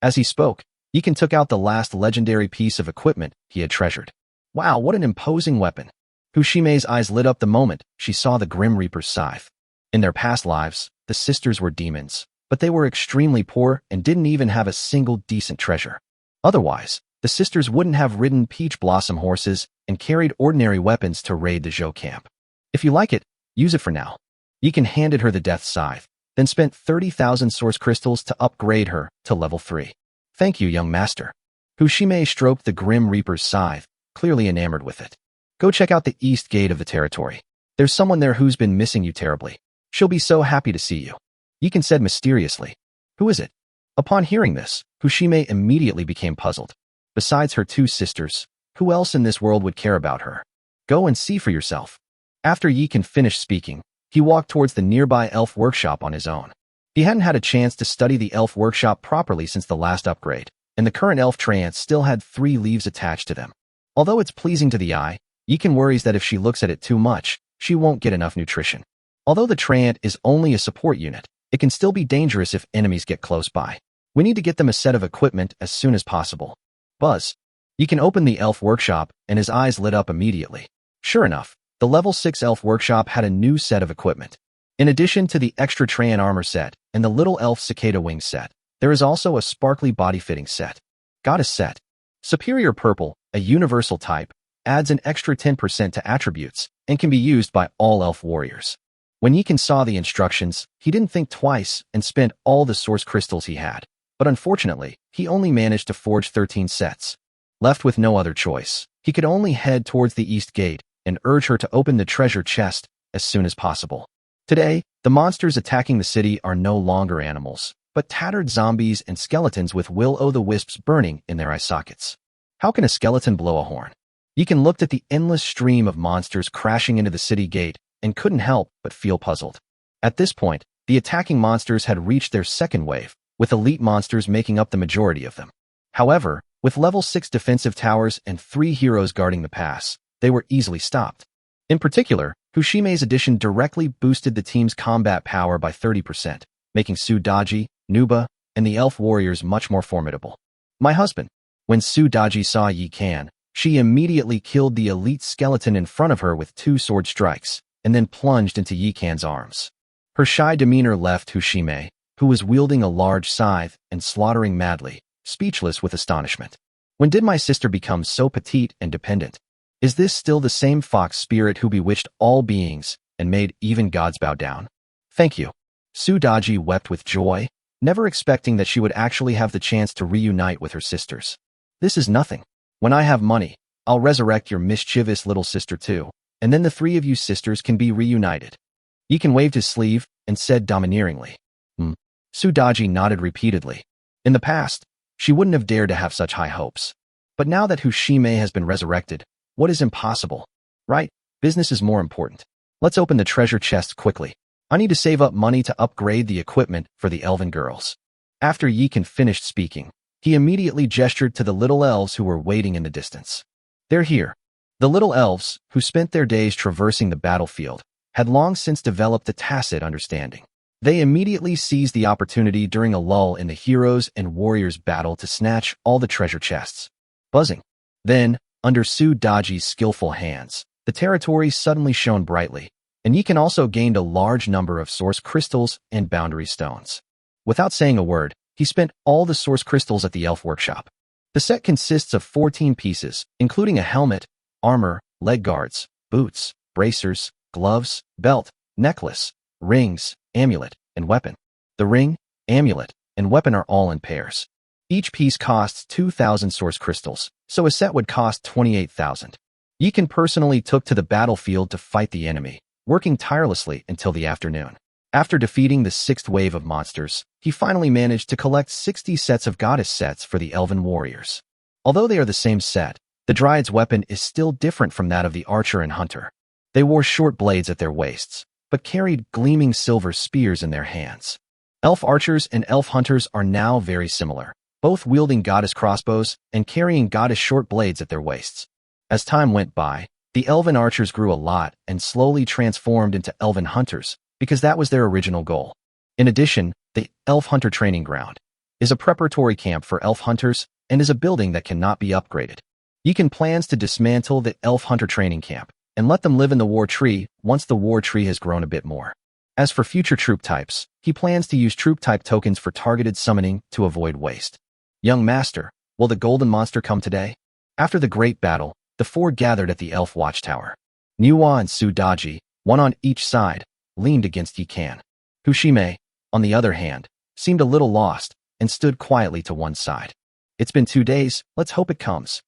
As he spoke, Yikan took out the last legendary piece of equipment he had treasured. Wow, what an imposing weapon. Hushime's eyes lit up the moment she saw the Grim Reaper's scythe. In their past lives, the sisters were demons, but they were extremely poor and didn't even have a single decent treasure. Otherwise, the sisters wouldn't have ridden peach blossom horses and carried ordinary weapons to raid the Zhou camp. If you like it, use it for now. Yikan handed her the death scythe, then spent 30,000 source crystals to upgrade her to level 3. Thank you, young master. Hushime stroked the Grim Reaper's scythe, clearly enamored with it. Go check out the east gate of the territory. There's someone there who's been missing you terribly. She'll be so happy to see you. Yikan said mysteriously. Who is it? Upon hearing this, Hushime immediately became puzzled. Besides her two sisters, who else in this world would care about her? Go and see for yourself. After Yikan finished speaking, he walked towards the nearby elf workshop on his own. He hadn't had a chance to study the elf workshop properly since the last upgrade, and the current elf trance still had 3 leaves attached to them. Although it's pleasing to the eye, Yikan worries that if she looks at it too much, she won't get enough nutrition. Although the Trant is only a support unit, it can still be dangerous if enemies get close by. We need to get them a set of equipment as soon as possible. Buzz. Yikan opened the elf workshop, and his eyes lit up immediately. Sure enough, the level 6 elf workshop had a new set of equipment. In addition to the extra Trant armor set and the little elf cicada wing set, there is also a sparkly body-fitting set. Goddess set. Superior Purple, a universal type, adds an extra 10% to attributes and can be used by all elf warriors. When Yikan saw the instructions, he didn't think twice and spent all the source crystals he had. But unfortunately, he only managed to forge 13 sets. Left with no other choice, he could only head towards the east gate and urge her to open the treasure chest as soon as possible. Today, the monsters attacking the city are no longer animals, but tattered zombies and skeletons with will-o'-the-wisps burning in their eye sockets. How can a skeleton blow a horn? Yikan looked at the endless stream of monsters crashing into the city gate and couldn't help but feel puzzled. At this point, the attacking monsters had reached their second wave, with elite monsters making up the majority of them. However, with level 6 defensive towers and 3 heroes guarding the pass, they were easily stopped. In particular, Hushime's addition directly boosted the team's combat power by 30%, making Sudaji, Nuba, and the elf warriors much more formidable. My husband. When Sudaji saw Yikan, she immediately killed the elite skeleton in front of her with 2 sword strikes, and then plunged into Yikan's arms. Her shy demeanor left Hushime, who was wielding a large scythe and slaughtering madly, speechless with astonishment. When did my sister become so petite and dependent? Is this still the same fox spirit who bewitched all beings and made even gods bow down? Thank you. Sudaji wept with joy, never expecting that she would actually have the chance to reunite with her sisters. This is nothing. When I have money, I'll resurrect your mischievous little sister too, and then the 3 of you sisters can be reunited. Yikan waved his sleeve and said domineeringly. Sudaji nodded repeatedly. In the past, she wouldn't have dared to have such high hopes. But now that Hushime has been resurrected, what is impossible? Right? Business is more important. Let's open the treasure chest quickly. I need to save up money to upgrade the equipment for the elven girls. After Yikan finished speaking, he immediately gestured to the little elves who were waiting in the distance. They're here. The little elves, who spent their days traversing the battlefield, had long since developed a tacit understanding. They immediately seized the opportunity during a lull in the heroes and warriors battle to snatch all the treasure chests. Buzzing. Then, under Sudaji's skillful hands, the territory suddenly shone brightly, and Yikan also gained a large number of source crystals and boundary stones. Without saying a word, he spent all the source crystals at the elf workshop. The set consists of 14 pieces, including a helmet, armor, leg guards, boots, bracers, gloves, belt, necklace, rings, amulet, and weapon. The ring, amulet, and weapon are all in pairs. Each piece costs 2,000 source crystals, so a set would cost 28,000. Yikan personally took to the battlefield to fight the enemy, working tirelessly until the afternoon. After defeating the 6th wave of monsters, he finally managed to collect 60 sets of goddess sets for the elven warriors. Although they are the same set, the dryad's weapon is still different from that of the archer and hunter. They wore short blades at their waists, but carried gleaming silver spears in their hands. Elf archers and elf hunters are now very similar, both wielding goddess crossbows and carrying goddess short blades at their waists. As time went by, the elven archers grew a lot and slowly transformed into elven hunters, because that was their original goal. In addition, the Elf Hunter Training Ground is a preparatory camp for elf hunters and is a building that cannot be upgraded. Yikan plans to dismantle the Elf Hunter Training Camp and let them live in the war tree once the war tree has grown a bit more. As for future troop types, he plans to use troop type tokens for targeted summoning to avoid waste. Young Master, will the Golden Monster come today? After the great battle, the four gathered at the Elf Watchtower. Manhwa and Sudaji, one on each side, leaned against Yikan. Hushime, on the other hand, seemed a little lost and stood quietly to one side. It's been 2 days, let's hope it comes.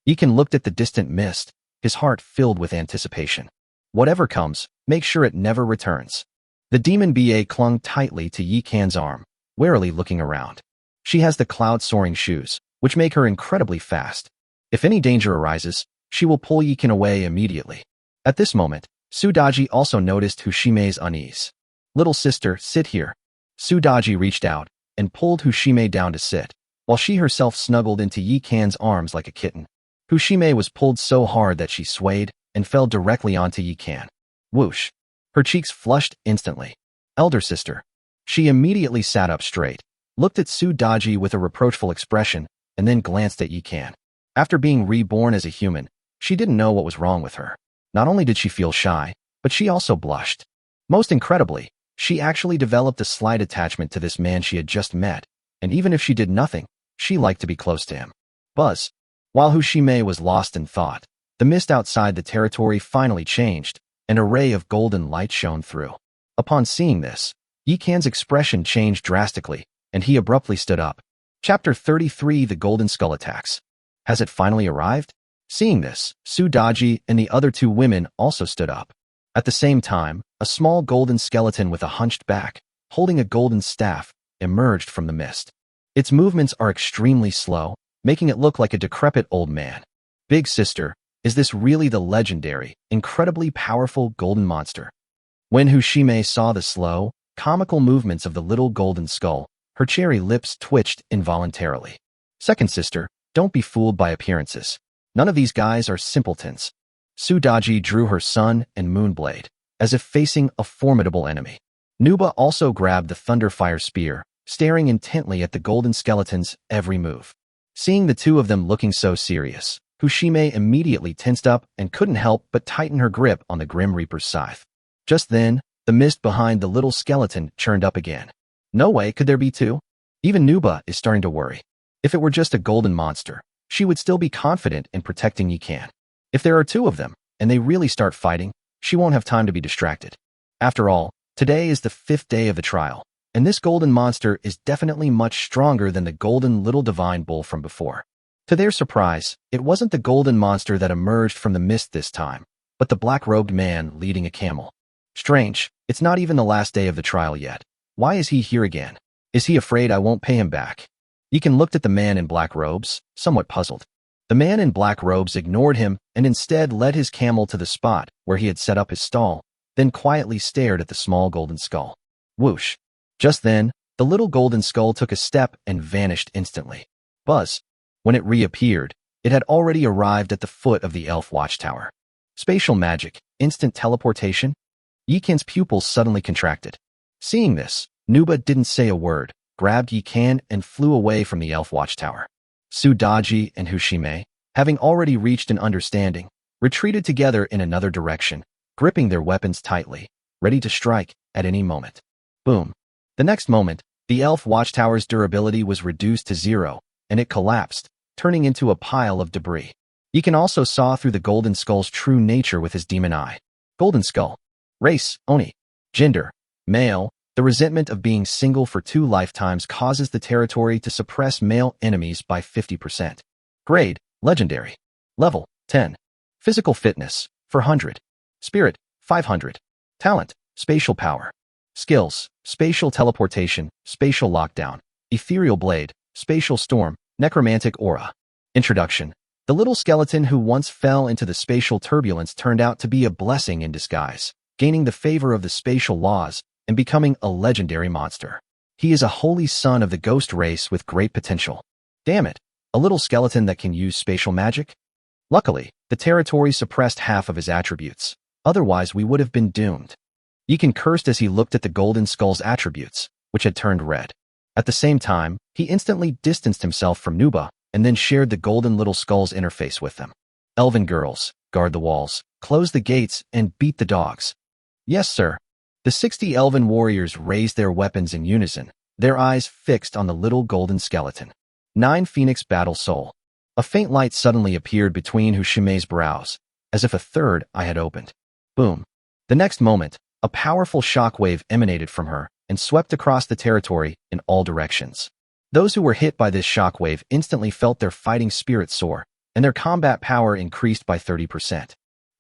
Yikan looked at the distant mist, his heart filled with anticipation. Whatever comes, make sure it never returns. The demon BA clung tightly to Yikan's arm, warily looking around. She has the cloud-soaring shoes, which make her incredibly fast. If any danger arises, she will pull Yikan away immediately. At this moment, Sudaji also noticed Hushime's unease. Little sister, sit here. Sudaji reached out and pulled Hushime down to sit, while she herself snuggled into Yikan's arms like a kitten. Hushime was pulled so hard that she swayed and fell directly onto Yikan. Whoosh! Her cheeks flushed instantly. Elder sister. She immediately sat up straight, looked at Sudaji with a reproachful expression, and then glanced at Yikan. After being reborn as a human, she didn't know what was wrong with her. Not only did she feel shy, but she also blushed. Most incredibly, she actually developed a slight attachment to this man she had just met, and even if she did nothing, she liked to be close to him. Buzz. While Hushime was lost in thought, the mist outside the territory finally changed, and a ray of golden light shone through. Upon seeing this, Yikan's expression changed drastically, and he abruptly stood up. Chapter 33 The Golden Skull Attacks. Has it finally arrived? Seeing this, Sudaji and the other 2 women also stood up. At the same time, a small golden skeleton with a hunched back, holding a golden staff, emerged from the mist. Its movements are extremely slow, making it look like a decrepit old man. Big sister, is this really the legendary, incredibly powerful golden monster? When Hushime saw the slow, comical movements of the little golden skull, her cherry lips twitched involuntarily. Second sister, don't be fooled by appearances. None of these guys are simpletons. Sudaji drew her sun and moonblade, as if facing a formidable enemy. Nuba also grabbed the Thunderfire spear, staring intently at the golden skeleton's every move. Seeing the 2 of them looking so serious, Hushime immediately tensed up and couldn't help but tighten her grip on the Grim Reaper's scythe. Just then, the mist behind the little skeleton churned up again. No way could there be 2? Even Nuba is starting to worry. If it were just a golden monster, she would still be confident in protecting Yikan. If there are 2 of them, and they really start fighting, she won't have time to be distracted. After all, today is the 5th day of the trial, and this golden monster is definitely much stronger than the golden little divine bull from before. To their surprise, it wasn't the golden monster that emerged from the mist this time, but the black-robed man leading a camel. Strange, it's not even the last day of the trial yet. Why is he here again? Is he afraid I won't pay him back? Yikan looked at the man in black robes, somewhat puzzled. The man in black robes ignored him and instead led his camel to the spot where he had set up his stall, then quietly stared at the small golden skull. Whoosh! Just then, the little golden skull took a step and vanished instantly. Buzz! When it reappeared, it had already arrived at the foot of the elf watchtower. Spatial magic, instant teleportation? Yikan's pupils suddenly contracted. Seeing this, Nuba didn't say a word, grabbed Yikan and flew away from the elf watchtower. Sudaji and Hushime, having already reached an understanding, retreated together in another direction, gripping their weapons tightly, ready to strike at any moment. Boom. The next moment, the elf watchtower's durability was reduced to 0, and it collapsed, turning into a pile of debris. Yikan also saw through the Golden Skull's true nature with his demon eye. Golden Skull. Race, Oni. Gender, male. The resentment of being single for 2 lifetimes causes the territory to suppress male enemies by 50%. Grade, Legendary. Level, 10. Physical fitness, 400. Spirit, 500. Talent, Spatial power. Skills, Spatial teleportation, Spatial lockdown, Ethereal blade, Spatial storm, Necromantic aura. Introduction. The little skeleton who once fell into the spatial turbulence turned out to be a blessing in disguise, gaining the favor of the spatial laws and becoming a legendary monster. He is a holy son of the ghost race with great potential. Damn it, a little skeleton that can use spatial magic? Luckily, the territory suppressed half of his attributes. Otherwise, we would have been doomed. Yikan cursed as he looked at the Golden Skull's attributes, which had turned red. At the same time, he instantly distanced himself from Nuba and then shared the Golden Little Skull's interface with them. Elven girls, guard the walls, close the gates, and beat the dogs. Yes, sir. The 60 elven warriors raised their weapons in unison, their eyes fixed on the little golden skeleton. 9 Phoenix Battle Soul. A faint light suddenly appeared between Hushime's brows, as if a third eye had opened. Boom. The next moment, a powerful shockwave emanated from her and swept across the territory in all directions. Those who were hit by this shockwave instantly felt their fighting spirit soar, and their combat power increased by 30%.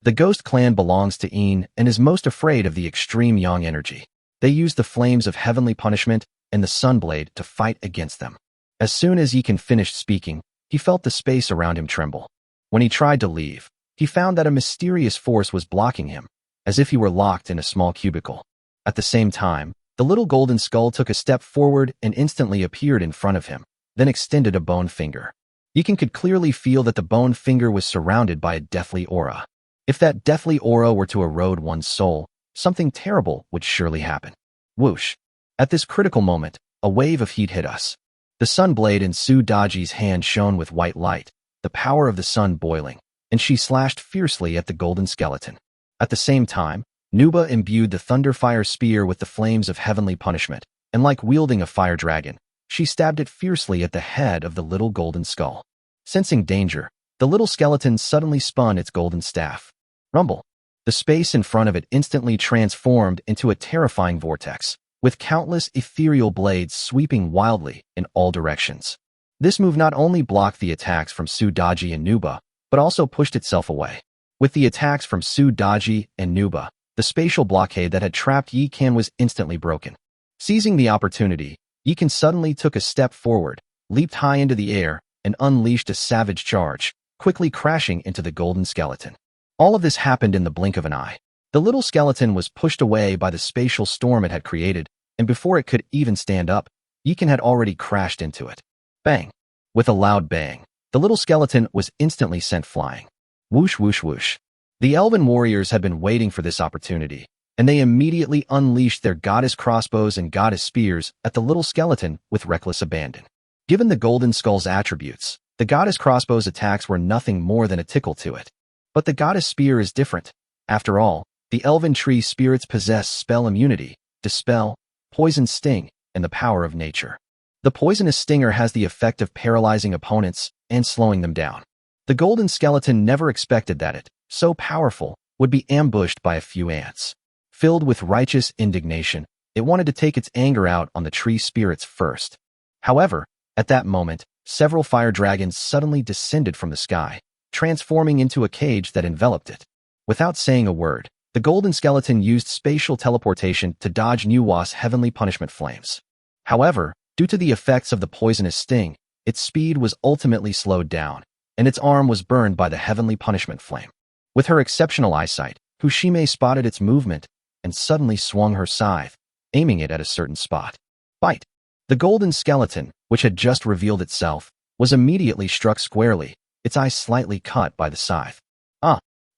The Ghost Clan belongs to Een and is most afraid of the extreme yang energy. They use the flames of heavenly punishment and the Sunblade to fight against them. As soon as Yikan finished speaking, he felt the space around him tremble. When he tried to leave, he found that a mysterious force was blocking him, as if he were locked in a small cubicle. At the same time, the little golden skull took a step forward and instantly appeared in front of him, then extended a bone finger. Yikan could clearly feel that the bone finger was surrounded by a deathly aura. If that deathly aura were to erode one's soul, something terrible would surely happen. Whoosh. At this critical moment, a wave of heat hit us. The Sunblade in Sudaji's hand shone with white light, the power of the sun boiling, and she slashed fiercely at the golden skeleton. At the same time, Nuba imbued the Thunderfire spear with the flames of heavenly punishment, and like wielding a fire dragon, she stabbed it fiercely at the head of the little golden skull. Sensing danger, the little skeleton suddenly spun its golden staff. Rumble. The space in front of it instantly transformed into a terrifying vortex, with countless ethereal blades sweeping wildly in all directions. This move not only blocked the attacks from Sudaji and Nuba, but also pushed itself away. With the attacks from Sudaji and Nuba, the spatial blockade that had trapped Yikan was instantly broken. Seizing the opportunity, Yikan suddenly took a step forward, leaped high into the air, and unleashed a savage charge, quickly crashing into the golden skeleton. All of this happened in the blink of an eye. The little skeleton was pushed away by the spatial storm it had created, and before it could even stand up, Yikan had already crashed into it. Bang! With a loud bang, the little skeleton was instantly sent flying. Whoosh, whoosh, whoosh. The elven warriors had been waiting for this opportunity, and they immediately unleashed their goddess crossbows and goddess spears at the little skeleton with reckless abandon. Given the golden skull's attributes, the goddess crossbow's attacks were nothing more than a tickle to it. But the goddess spear is different. After all, the elven tree spirits possess spell immunity, dispel, poison sting, and the power of nature. The poisonous stinger has the effect of paralyzing opponents and slowing them down. The golden skeleton never expected that it, so powerful, would be ambushed by a few ants. Filled with righteous indignation, it wanted to take its anger out on the tree spirits first. However, at that moment, several fire dragons suddenly descended from the sky, transforming into a cage that enveloped it. Without saying a word, the golden skeleton used spatial teleportation to dodge Nuwa's heavenly punishment flames. However, due to the effects of the poisonous sting, its speed was ultimately slowed down, and its arm was burned by the heavenly punishment flame. With her exceptional eyesight, Hushime spotted its movement and suddenly swung her scythe, aiming it at a certain spot. Bite! The golden skeleton, which had just revealed itself, was immediately struck squarely, its eye slightly cut by the scythe.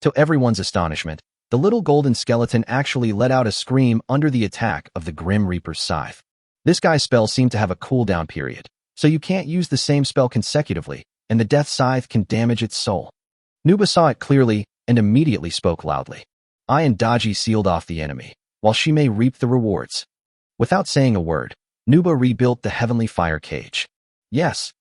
To everyone's astonishment, the little golden skeleton actually let out a scream under the attack of the Grim Reaper's scythe. This guy's spell seemed to have a cooldown period, so you can't use the same spell consecutively, and the death scythe can damage its soul. Nuba saw it clearly and immediately spoke loudly. I and Daji sealed off the enemy, while Shimei reaped the rewards. Without saying a word, Nuba rebuilt the heavenly fire cage. Yes,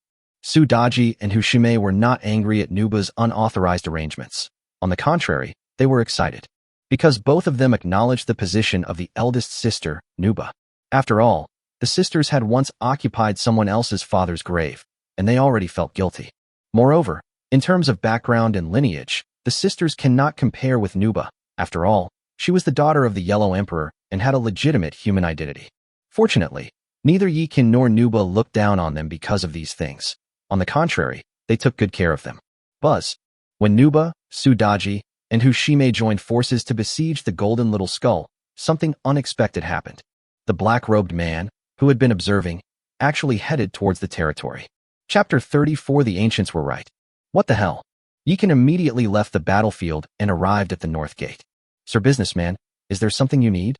Daji and Shimei were not angry at Nuba's unauthorized arrangements. On the contrary, they were excited, because both of them acknowledged the position of the eldest sister, Nuba. After all, the sisters had once occupied someone else's father's grave, and they already felt guilty. Moreover, in terms of background and lineage, the sisters cannot compare with Nuba. After all, she was the daughter of the Yellow Emperor and had a legitimate human identity. Fortunately, neither Yikin nor Nuba looked down on them because of these things. On the contrary, they took good care of them. Buzz. When Nuba, Daji, and Shimei joined forces to besiege the Golden Little Skull, something unexpected happened. The black-robed man, who had been observing, actually headed towards the territory. Chapter 34. The ancients were right. What the hell? Yikin immediately left the battlefield and arrived at the north gate. Sir Businessman, is there something you need?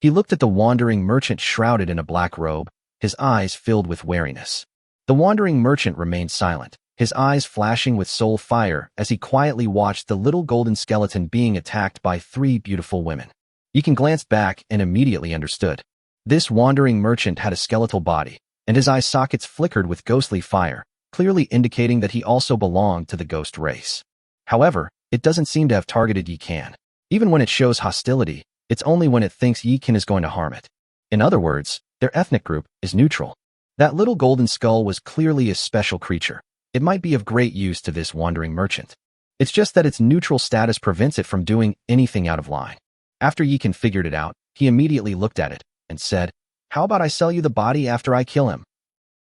He looked at the wandering merchant shrouded in a black robe, his eyes filled with wariness. The wandering merchant remained silent, his eyes flashing with soul fire as he quietly watched the little golden skeleton being attacked by 3 beautiful women. Yikin glanced back and immediately understood. This wandering merchant had a skeletal body, and his eye sockets flickered with ghostly fire, clearly indicating that he also belonged to the ghost race. However, it doesn't seem to have targeted Yikin. Even when it shows hostility, it's only when it thinks Yikin is going to harm it. In other words, their ethnic group is neutral. That little golden skull was clearly a special creature. It might be of great use to this wandering merchant. It's just that its neutral status prevents it from doing anything out of line. After Yikin figured it out, he immediately looked at it and said, "How about I sell you the body after I kill him?"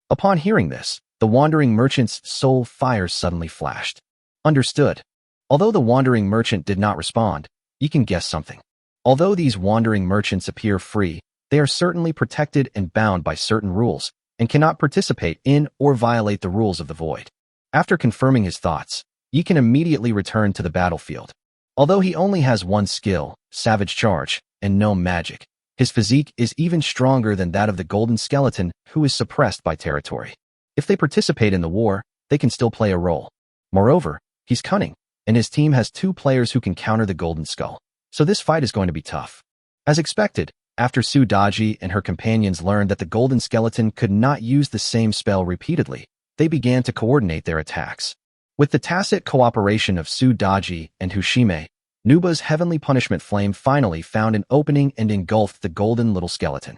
Upon hearing this, the wandering merchant's soul fire suddenly flashed. Understood. Although the wandering merchant did not respond, Yikin guessed something. Although these wandering merchants appear free, they are certainly protected and bound by certain rules, and cannot participate in or violate the rules of the void. After confirming his thoughts, Yikin immediately returned to the battlefield. Although he only has one skill, Savage Charge, and no magic, his physique is even stronger than that of the golden skeleton, who is suppressed by territory. If they participate in the war, they can still play a role. Moreover, he's cunning, and his team has 2 players who can counter the golden skull. So this fight is going to be tough. As expected, after Daji and her companions learned that the golden skeleton could not use the same spell repeatedly, they began to coordinate their attacks. With the tacit cooperation of Daji and Shimei, Nuba's heavenly punishment flame finally found an opening and engulfed the golden little skeleton.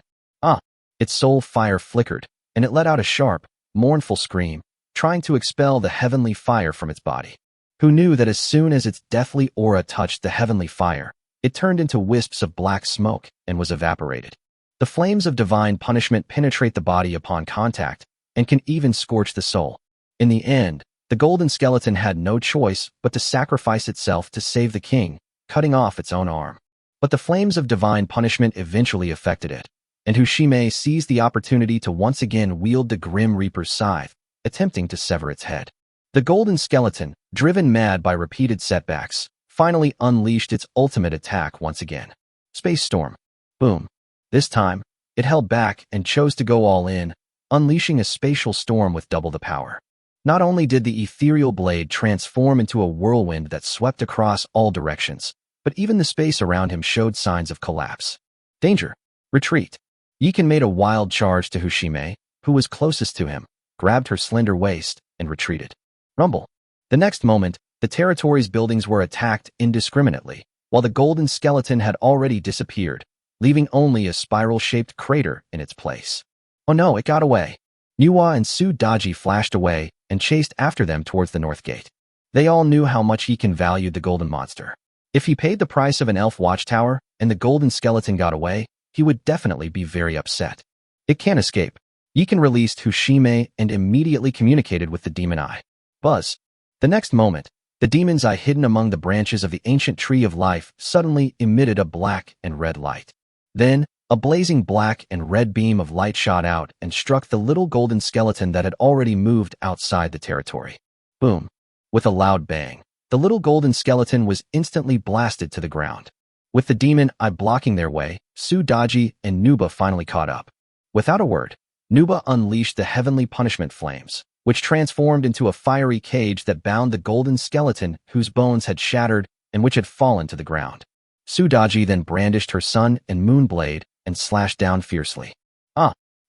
Its soul fire flickered, and it let out a sharp, mournful scream, trying to expel the heavenly fire from its body. Who knew that as soon as its deathly aura touched the heavenly fire, it turned into wisps of black smoke and was evaporated. The flames of divine punishment penetrate the body upon contact, and can even scorch the soul. In the end, the golden skeleton had no choice but to sacrifice itself to save the king, cutting off its own arm. But the flames of divine punishment eventually affected it, and Shimei seized the opportunity to once again wield the Grim Reaper's scythe, attempting to sever its head. The golden skeleton, driven mad by repeated setbacks, finally unleashed its ultimate attack once again. Space Storm. Boom. This time, it held back and chose to go all in, unleashing a spatial storm with double the power. Not only did the ethereal blade transform into a whirlwind that swept across all directions, but even the space around him showed signs of collapse. Danger. Retreat. Yikin made a wild charge to Shimei, who was closest to him, grabbed her slender waist, and retreated. Rumble. The next moment, the territory's buildings were attacked indiscriminately, while the golden skeleton had already disappeared, leaving only a spiral-shaped crater in its place. Oh no, it got away. Nuwa and Daji flashed away and chased after them towards the north gate. They all knew how much Yikin valued the golden monster. If he paid the price of an elf watchtower and the golden skeleton got away, he would definitely be very upset. It can't escape. Yikin released Shimei and immediately communicated with the demon eye. Buzz. The next moment, the demon's eye hidden among the branches of the ancient tree of life suddenly emitted a black and red light. Then, a blazing black and red beam of light shot out and struck the little golden skeleton that had already moved outside the territory. Boom. With a loud bang, the little golden skeleton was instantly blasted to the ground. With the demon eye blocking their way, Sudaji and Nuba finally caught up. Without a word, Nuba unleashed the heavenly punishment flames, which transformed into a fiery cage that bound the golden skeleton whose bones had shattered and which had fallen to the ground. Sudaji then brandished her sun and moon blade and slashed down fiercely.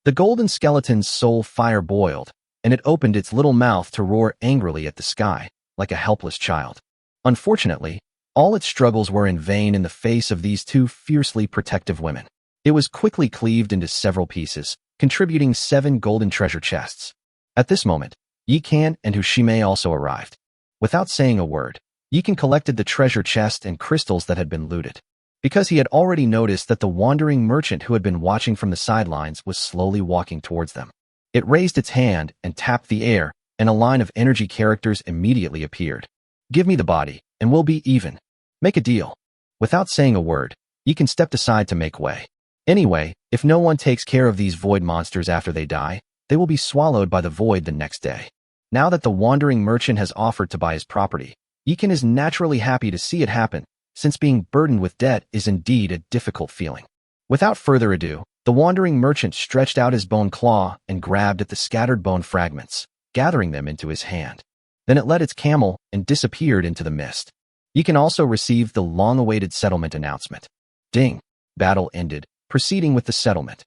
The golden skeleton's soul fire boiled, and it opened its little mouth to roar angrily at the sky, like a helpless child. Unfortunately, all its struggles were in vain in the face of these two fiercely protective women. It was quickly cleaved into several pieces, contributing 7 golden treasure chests. At this moment, Yikan and Hushime also arrived. Without saying a word, Yikan collected the treasure chest and crystals that had been looted. Because he had already noticed that the wandering merchant who had been watching from the sidelines was slowly walking towards them. It raised its hand and tapped the air, and a line of energy characters immediately appeared. "Give me the body, and we'll be even. Make a deal." Without saying a word, Yikan stepped aside to make way. Anyway, if no one takes care of these void monsters after they die, they will be swallowed by the void the next day. Now that the wandering merchant has offered to buy his property, Yikan is naturally happy to see it happen, since being burdened with debt is indeed a difficult feeling. Without further ado, the wandering merchant stretched out his bone claw and grabbed at the scattered bone fragments, gathering them into his hand. Then it led its camel and disappeared into the mist. Yikan also received the long-awaited settlement announcement. Ding! Battle ended, proceeding with the settlement.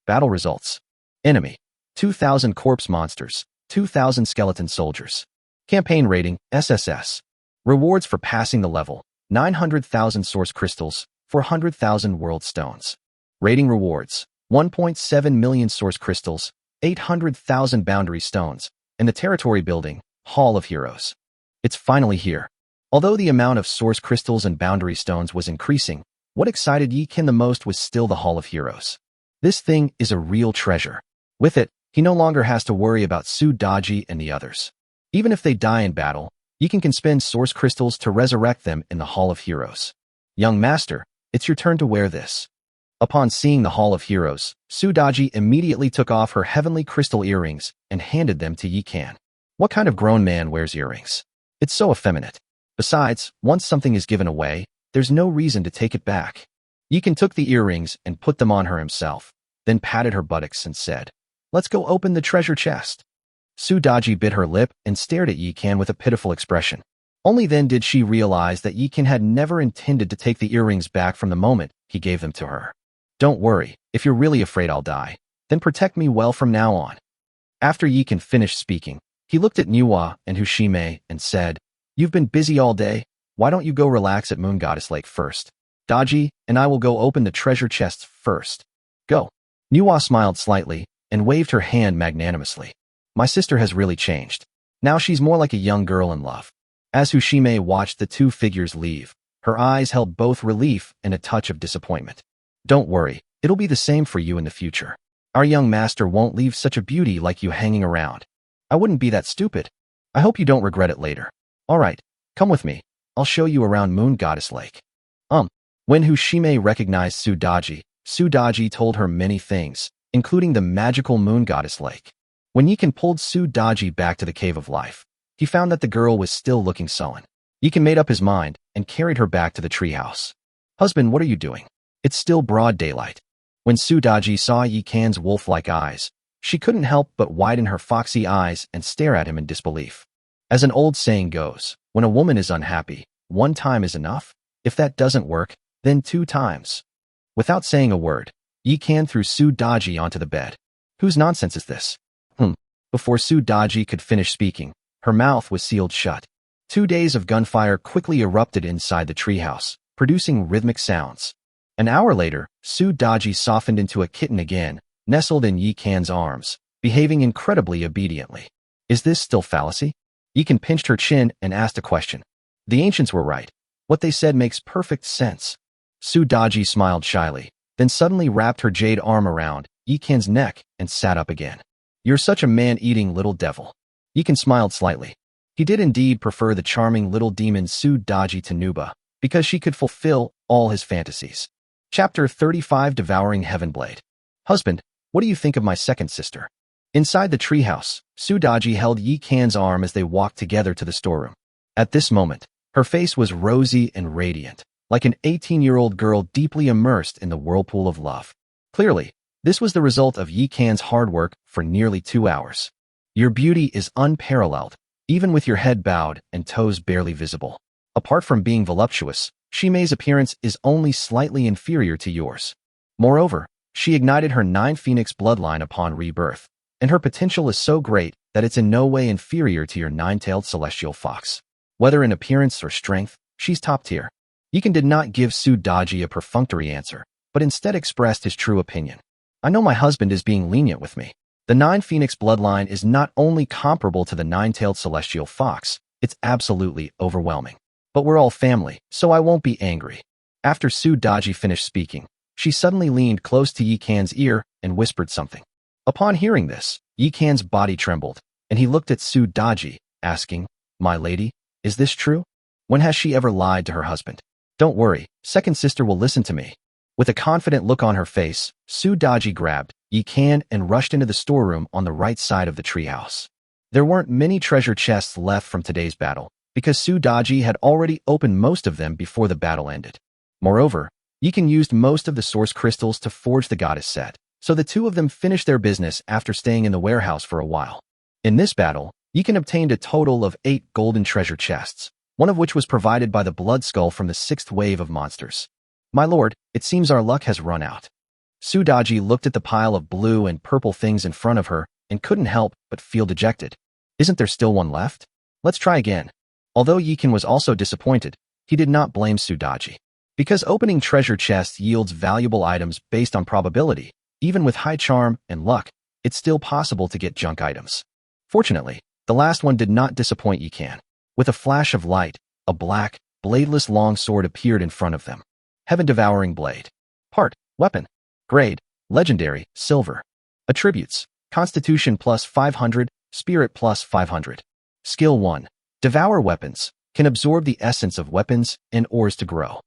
Battle results. Enemy: 2,000 corpse monsters, 2,000 skeleton soldiers. Campaign rating: SSS. Rewards for passing the level: 900,000 source crystals, 400,000 world stones. Rating rewards: 1.7 million source crystals, 800,000 boundary stones, and the territory building, Hall of Heroes. It's finally here. Although the amount of source crystals and boundary stones was increasing, what excited Yikan the most was still the Hall of Heroes. This thing is a real treasure. With it, he no longer has to worry about Sudaji and the others. Even if they die in battle, Yikan can spend source crystals to resurrect them in the Hall of Heroes. "Young master, it's your turn to wear this." Upon seeing the Hall of Heroes, Sudaji immediately took off her heavenly crystal earrings and handed them to Yikan. What kind of grown man wears earrings? It's so effeminate. Besides, once something is given away, there's no reason to take it back. Yikan took the earrings and put them on her himself, then patted her buttocks and said, "Let's go open the treasure chest." Sudaji bit her lip and stared at Yikan with a pitiful expression. Only then did she realize that Yikan had never intended to take the earrings back from the moment he gave them to her. "Don't worry, if you're really afraid I'll die, then protect me well from now on." After Yikan finished speaking, he looked at Manhwa and Hushime and said, "You've been busy all day, why don't you go relax at Moon Goddess Lake first? Daji and I will go open the treasure chests first. Go." Manhwa smiled slightly and waved her hand magnanimously. "My sister has really changed. Now she's more like a young girl in love." As Hushime watched the two figures leave, her eyes held both relief and a touch of disappointment. "Don't worry, it'll be the same for you in the future. Our young master won't leave such a beauty like you hanging around. I wouldn't be that stupid. I hope you don't regret it later. All right, come with me. I'll show you around Moon Goddess Lake." When Hushime recognized Sudaji, Sudaji told her many things, including the magical Moon Goddess Lake. When Yikan pulled Sudaji back to the Cave of Life, he found that the girl was still looking sullen. Yikan made up his mind and carried her back to the treehouse. "Husband, what are you doing? It's still broad daylight." When Sudaji saw Yikan's wolf-like eyes, she couldn't help but widen her foxy eyes and stare at him in disbelief. As an old saying goes, when a woman is unhappy, one time is enough. If that doesn't work, then 2 times. Without saying a word, Yikan threw Sudaji onto the bed. "Whose nonsense is this?" Before Sudaji could finish speaking, her mouth was sealed shut. 2 days of gunfire quickly erupted inside the treehouse, producing rhythmic sounds. An hour later, Sudaji softened into a kitten again, nestled in Yikan's arms, behaving incredibly obediently. "Is this still fallacy?" Yikan pinched her chin and asked a question. "The ancients were right. What they said makes perfect sense." Sudaji smiled shyly, then suddenly wrapped her jade arm around Yikan's neck and sat up again. "You're such a man-eating little devil." Yikan smiled slightly. He did indeed prefer the charming little demon Sudaji to Nuba, because she could fulfill all his fantasies. Chapter 35: Devouring Heavenblade. "Husband, what do you think of my second sister?" Inside the treehouse, Sudaji held Yikan's arm as they walked together to the storeroom. At this moment, her face was rosy and radiant, like an 18-year-old girl deeply immersed in the whirlpool of love. Clearly, this was the result of Yi Kan's hard work for nearly 2 hours. Your beauty is unparalleled, even with your head bowed and toes barely visible. Apart from being voluptuous, Shime's appearance is only slightly inferior to yours. Moreover, she ignited her 9-phoenix bloodline upon rebirth, and her potential is so great that it's in no way inferior to your 9-tailed celestial fox. Whether in appearance or strength, she's top tier. Yikan did not give Su Daji a perfunctory answer, but instead expressed his true opinion. I know my husband is being lenient with me. The 9-phoenix bloodline is not only comparable to the 9-tailed celestial fox, it's absolutely overwhelming. But we're all family, so I won't be angry. After Su Daji finished speaking, she suddenly leaned close to Yi Kan's ear and whispered something. Upon hearing this, Yi Kan's body trembled, and he looked at Su Daji, asking, "My lady, is this true? When has she ever lied to her husband?" "Don't worry, second sister will listen to me." With a confident look on her face, Su Daji grabbed Yi Kan and rushed into the storeroom on the right side of the treehouse. There weren't many treasure chests left from today's battle, because Su Daji had already opened most of them before the battle ended. Moreover, Yikan used most of the source crystals to forge the goddess set, so the two of them finished their business after staying in the warehouse for a while. In this battle, Yikan obtained a total of 8 golden treasure chests, one of which was provided by the blood skull from the 6th wave of monsters. "My lord, it seems our luck has run out." Su Daji looked at the pile of blue and purple things in front of her and couldn't help but feel dejected. "Isn't there still one left? Let's try again." Although Yikan was also disappointed, he did not blame Su Daji. Because opening treasure chests yields valuable items based on probability, even with high charm and luck, it's still possible to get junk items. Fortunately, the last one did not disappoint Yikan. With a flash of light, a black, bladeless long sword appeared in front of them. Heaven-devouring blade. Part, weapon. Grade, legendary, silver. Attributes, constitution plus 500, spirit plus 500. Skill 1. Devour weapons, can absorb the essence of weapons and ores to grow.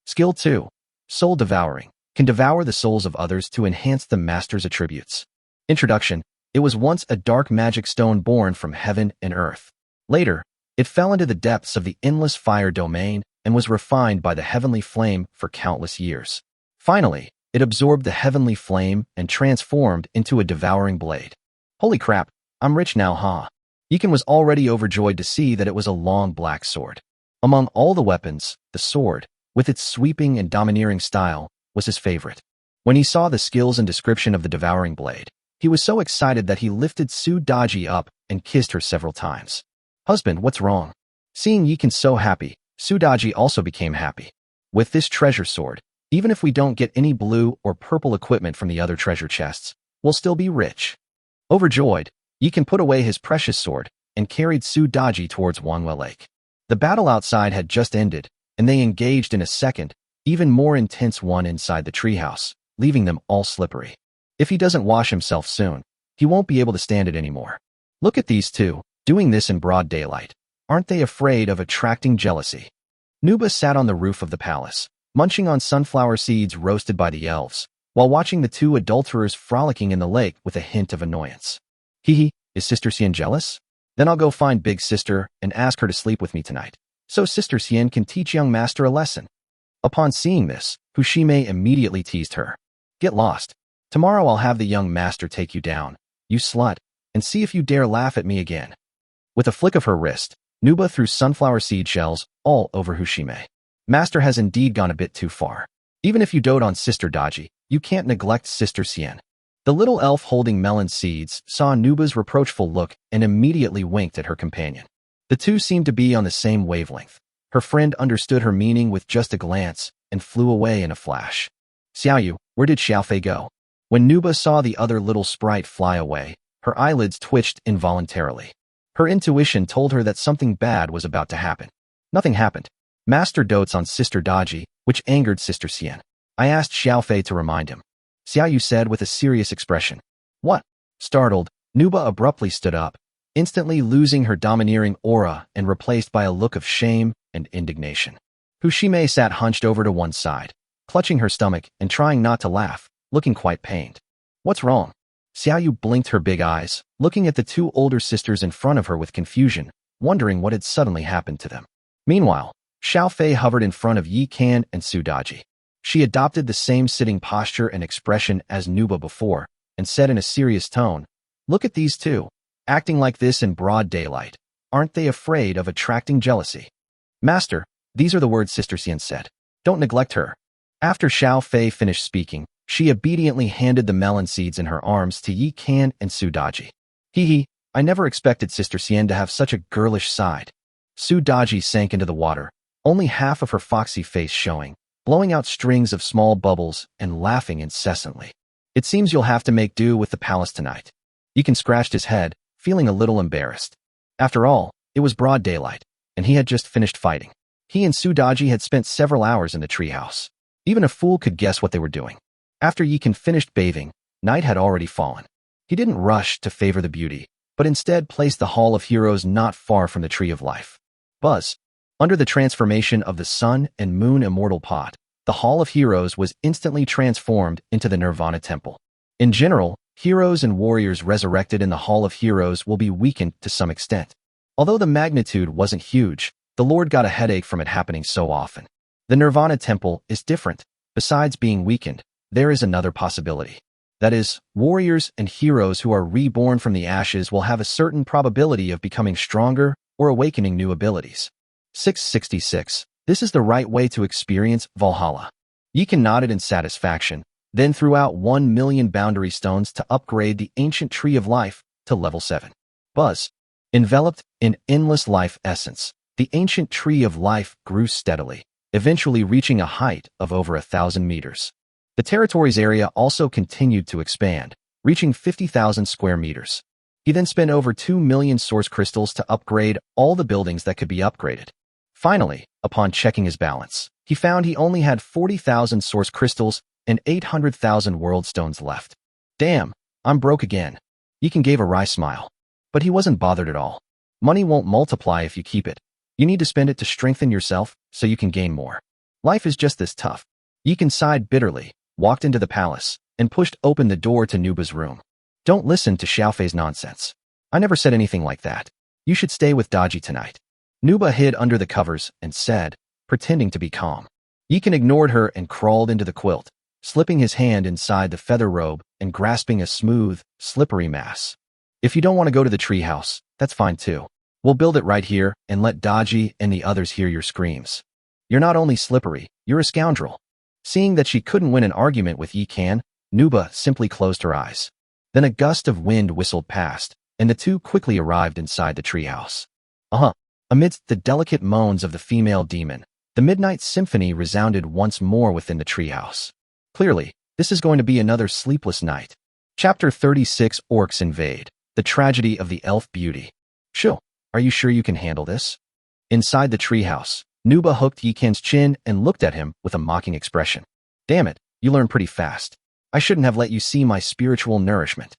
Skill 2. Soul devouring, can devour the souls of others to enhance the master's attributes. Introduction. It was once a dark magic stone born from heaven and earth. Later, it fell into the depths of the endless fire domain and was refined by the heavenly flame for countless years. Finally, it absorbed the heavenly flame and transformed into a devouring blade. Holy crap, I'm rich now, huh? Yikan was already overjoyed to see that it was a long black sword. Among all the weapons, the sword, with its sweeping and domineering style, was his favorite. When he saw the skills and description of the devouring blade, he was so excited that he lifted Su Daji up and kissed her several times. "Husband, what's wrong?" Seeing Yikan so happy, Su Daji also became happy. With this treasure sword, even if we don't get any blue or purple equipment from the other treasure chests, we'll still be rich. Overjoyed, Yikan put away his precious sword and carried Su Daji towards Wanhua Lake. The battle outside had just ended, and they engaged in a second, even more intense one inside the treehouse, leaving them all slippery. If he doesn't wash himself soon, he won't be able to stand it anymore. Look at these two, doing this in broad daylight. Aren't they afraid of attracting jealousy? Nuba sat on the roof of the palace, munching on sunflower seeds roasted by the elves, while watching the two adulterers frolicking in the lake with a hint of annoyance. Hee, is Sister Xian jealous? Then I'll go find Big Sister and ask her to sleep with me tonight, so Sister Xian can teach young master a lesson. Upon seeing this, Fushime immediately teased her. "Get lost. Tomorrow I'll have the young master take you down, you slut, and see if you dare laugh at me again." With a flick of her wrist, Nuba threw sunflower seed shells all over Fushime. Master has indeed gone a bit too far. Even if you dote on Sister Daji, you can't neglect Sister Xian. The little elf holding melon seeds saw Nuba's reproachful look and immediately winked at her companion. The two seemed to be on the same wavelength. Her friend understood her meaning with just a glance and flew away in a flash. "Xiaoyu, where did Xiaofei go?" When Nuba saw the other little sprite fly away, her eyelids twitched involuntarily. Her intuition told her that something bad was about to happen. Nothing happened. Master dotes on Sister Daji, which angered Sister Xian. I asked Xiaofei to remind him. Xiaoyu said with a serious expression. "What?" Startled, Nuba abruptly stood up, instantly losing her domineering aura and replaced by a look of shame and indignation. Fushime sat hunched over to one side, clutching her stomach and trying not to laugh, looking quite pained. "What's wrong?" Xiaoyu blinked her big eyes, looking at the two older sisters in front of her with confusion, wondering what had suddenly happened to them. Meanwhile, Xiao Fei hovered in front of Yi Kan and Su Daji. She adopted the same sitting posture and expression as Nuba before, and said in a serious tone, "Look at these two, acting like this in broad daylight. Aren't they afraid of attracting jealousy?" "Master, these are the words Sister Xian said. Don't neglect her." After Xiao Fei finished speaking, she obediently handed the melon seeds in her arms to Yi Kan and Su Daji. "Hee, I never expected Sister Xian to have such a girlish side." Su Daji sank into the water, only half of her foxy face showing, blowing out strings of small bubbles and laughing incessantly. "It seems you'll have to make do with the palace tonight." Yikan scratched his head, feeling a little embarrassed. After all, it was broad daylight, and he had just finished fighting. He and Su Daji had spent several hours in the treehouse. Even a fool could guess what they were doing. After Yikan finished bathing, night had already fallen. He didn't rush to favor the beauty, but instead placed the Hall of Heroes not far from the Tree of Life. Buzz. Under the transformation of the Sun and Moon Immortal Pot, the Hall of Heroes was instantly transformed into the Nirvana Temple. In general, heroes and warriors resurrected in the Hall of Heroes will be weakened to some extent. Although the magnitude wasn't huge, the Lord got a headache from it happening so often. The Nirvana Temple is different. Besides being weakened, there is another possibility. That is, warriors and heroes who are reborn from the ashes will have a certain probability of becoming stronger or awakening new abilities. 666. This is the right way to experience Valhalla. Yikan nodded in satisfaction, then threw out 1,000,000 boundary stones to upgrade the ancient Tree of Life to level 7. Buzz. Enveloped in endless life essence, the ancient Tree of Life grew steadily, eventually reaching a height of over 1,000 meters. The territory's area also continued to expand, reaching 50,000 square meters. He then spent over 2 million source crystals to upgrade all the buildings that could be upgraded. Finally, upon checking his balance, he found he only had 40,000 source crystals and 800,000 world stones left. "Damn, I'm broke again." Yikan gave a wry smile. But he wasn't bothered at all. Money won't multiply if you keep it. You need to spend it to strengthen yourself so you can gain more. Life is just this tough. Yikan sighed bitterly, walked into the palace, and pushed open the door to Nuba's room. "Don't listen to Xiaofei's nonsense. I never said anything like that. You should stay with Daji tonight." Nuba hid under the covers and said, pretending to be calm. Yikan ignored her and crawled into the quilt, slipping his hand inside the feather robe and grasping a smooth, slippery mass. "If you don't want to go to the treehouse, that's fine too. We'll build it right here and let Daji and the others hear your screams. You're not only slippery, you're a scoundrel." Seeing that she couldn't win an argument with Yikan, Nuba simply closed her eyes. Then a gust of wind whistled past, and the two quickly arrived inside the treehouse. Amidst the delicate moans of the female demon, the midnight symphony resounded once more within the treehouse. Clearly, this is going to be another sleepless night. Chapter 36. Orcs Invade. The Tragedy of the Elf Beauty. "Shoo, are you sure you can handle this?" Inside the treehouse, Nuba hooked Yikan's chin and looked at him with a mocking expression. "Damn it, you learn pretty fast. I shouldn't have let you see my spiritual nourishment."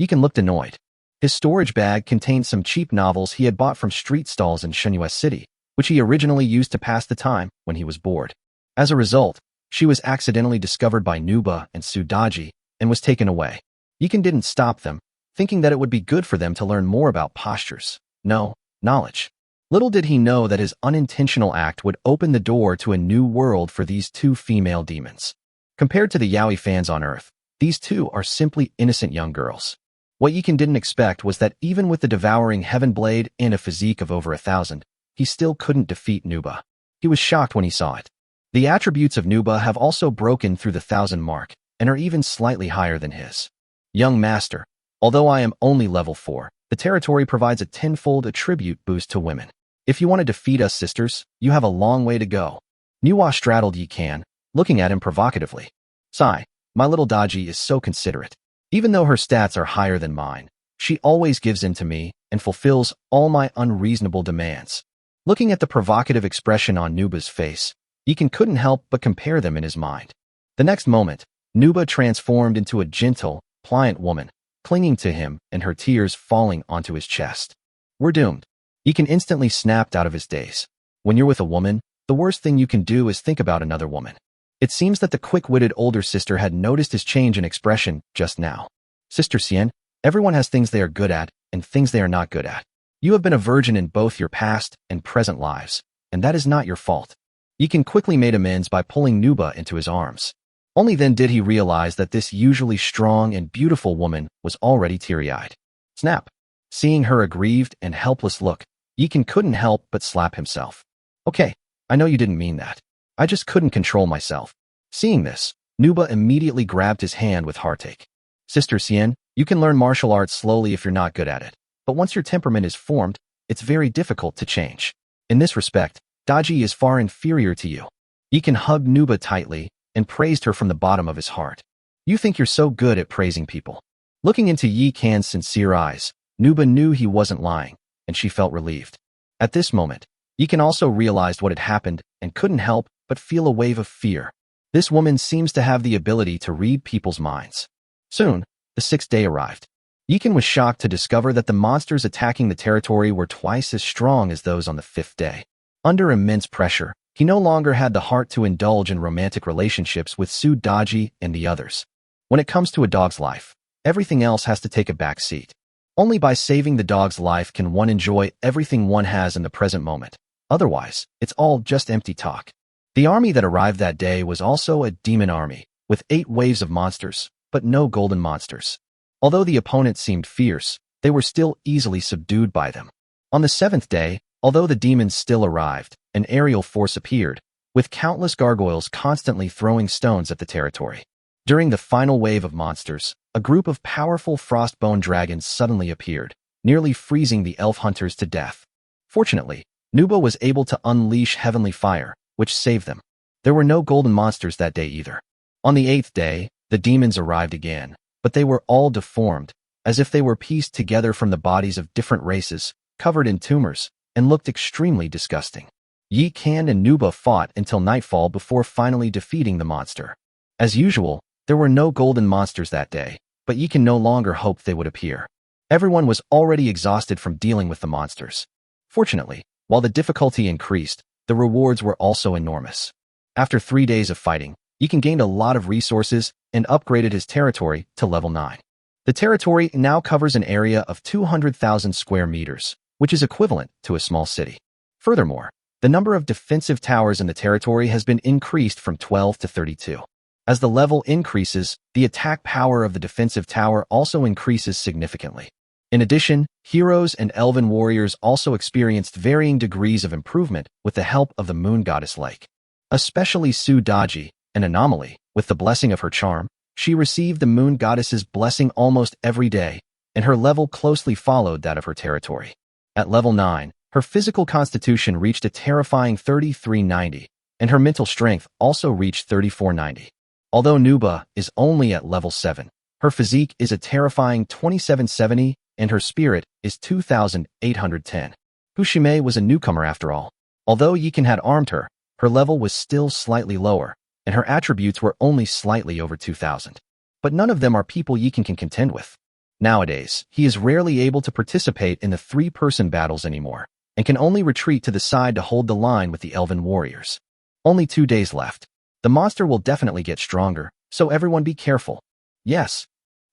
Yikan looked annoyed. His storage bag contained some cheap novels he had bought from street stalls in Shenyue City, which he originally used to pass the time when he was bored. As a result, she was accidentally discovered by Nuba and Su Daji and was taken away. Yikan didn't stop them, thinking that it would be good for them to learn more about postures. No, knowledge. Little did he know that his unintentional act would open the door to a new world for these two female demons. Compared to the yaoi fans on Earth, these two are simply innocent young girls. What Yikan didn't expect was that even with the devouring heaven blade and a physique of over 1,000, he still couldn't defeat Nuba. He was shocked when he saw it. The attributes of Nuba have also broken through the 1,000 mark and are even slightly higher than his. "Young master, although I am only level 4, the territory provides a 10-fold attribute boost to women. If you want to defeat us sisters, you have a long way to go." Nuwa straddled Yikan, looking at him provocatively. "Sigh, my little Daji is so considerate. Even though her stats are higher than mine, she always gives in to me and fulfills all my unreasonable demands." Looking at the provocative expression on Nuba's face, Yikan couldn't help but compare them in his mind. The next moment, Nuba transformed into a gentle, pliant woman, clinging to him and her tears falling onto his chest. "We're doomed." Yikan instantly snapped out of his daze. When you're with a woman, the worst thing you can do is think about another woman. It seems that the quick-witted older sister had noticed his change in expression just now. "Sister Xian, everyone has things they are good at and things they are not good at. You have been a virgin in both your past and present lives, and that is not your fault. Yikan quickly made amends by pulling Nuba into his arms. Only then did he realize that this usually strong and beautiful woman was already teary-eyed. Snap! Seeing her aggrieved and helpless look, Yikan couldn't help but slap himself. Okay, I know you didn't mean that. I just couldn't control myself. Seeing this, Nuba immediately grabbed his hand with heartache. Sister Xian, you can learn martial arts slowly if you're not good at it, but once your temperament is formed, it's very difficult to change. In this respect, Daji is far inferior to you. Yikan hugged Nuba tightly and praised her from the bottom of his heart. You think you're so good at praising people. Looking into Yikan's sincere eyes, Nuba knew he wasn't lying, and she felt relieved. At this moment, Yikan also realized what had happened and couldn't help but feel a wave of fear. This woman seems to have the ability to read people's minds. Soon, the sixth day arrived. Yikan was shocked to discover that the monsters attacking the territory were twice as strong as those on the fifth day. Under immense pressure, he no longer had the heart to indulge in romantic relationships with Su Daji and the others. When it comes to a dog's life, everything else has to take a back seat. Only by saving the dog's life can one enjoy everything one has in the present moment. Otherwise, it's all just empty talk. The army that arrived that day was also a demon army, with 8 waves of monsters, but no golden monsters. Although the opponents seemed fierce, they were still easily subdued by them. On the 7th day, although the demons still arrived, an aerial force appeared, with countless gargoyles constantly throwing stones at the territory. During the final wave of monsters, a group of powerful frostbone dragons suddenly appeared, nearly freezing the elf hunters to death. Fortunately, Nuba was able to unleash heavenly fire, which saved them. There were no golden monsters that day either. On the 8th day, the demons arrived again, but they were all deformed, as if they were pieced together from the bodies of different races, covered in tumors, and looked extremely disgusting. Yikan and Nuba fought until nightfall before finally defeating the monster. As usual, there were no golden monsters that day, but Yikan no longer hoped they would appear. Everyone was already exhausted from dealing with the monsters. Fortunately, while the difficulty increased, the rewards were also enormous. After 3 days of fighting, Yikan gained a lot of resources and upgraded his territory to level 9. The territory now covers an area of 200,000 square meters, which is equivalent to a small city. Furthermore, the number of defensive towers in the territory has been increased from 12 to 32. As the level increases, the attack power of the defensive tower also increases significantly. In addition, heroes and elven warriors also experienced varying degrees of improvement with the help of the moon goddess Lake. Especially Su Daji, an anomaly, with the blessing of her charm, she received the moon goddess's blessing almost every day, and her level closely followed that of her territory. At level 9, her physical constitution reached a terrifying 3390, and her mental strength also reached 3490. Although Nuba is only at level 7, her physique is a terrifying 2770, and her spirit is 2810. Hushime was a newcomer after all. Although Yikan had armed her, her level was still slightly lower, and her attributes were only slightly over 2000. But none of them are people Yikan can contend with. Nowadays, he is rarely able to participate in the 3-person battles anymore, and can only retreat to the side to hold the line with the elven warriors. Only 2 days left. The monster will definitely get stronger, so everyone be careful. Yes.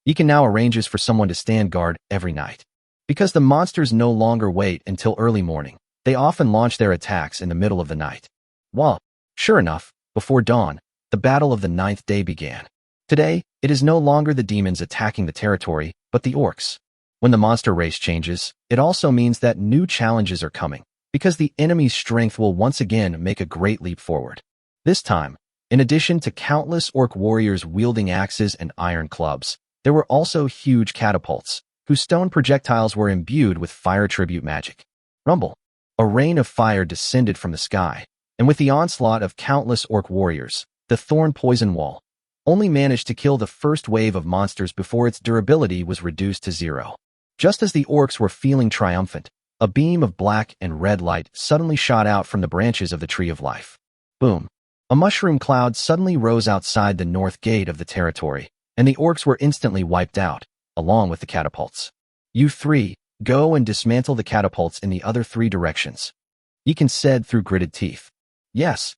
Yikan now arranges for someone to stand guard every night. Because the monsters no longer wait until early morning, they often launch their attacks in the middle of the night. Well, sure enough, before dawn, the battle of the 9th day began. Today, it is no longer the demons attacking the territory, but the orcs. When the monster race changes, it also means that new challenges are coming, because the enemy's strength will once again make a great leap forward. This time, in addition to countless orc warriors wielding axes and iron clubs, there were also huge catapults, whose stone projectiles were imbued with fire tribute magic. Rumble. A rain of fire descended from the sky, and with the onslaught of countless orc warriors, the thorn poison wall only managed to kill the first wave of monsters before its durability was reduced to 0. Just as the orcs were feeling triumphant, a beam of black and red light suddenly shot out from the branches of the Tree of Life. Boom. A mushroom cloud suddenly rose outside the north gate of the territory, and the orcs were instantly wiped out, along with the catapults. You 3, go and dismantle the catapults in the other 3 directions. Yikan said through gritted teeth. Yes.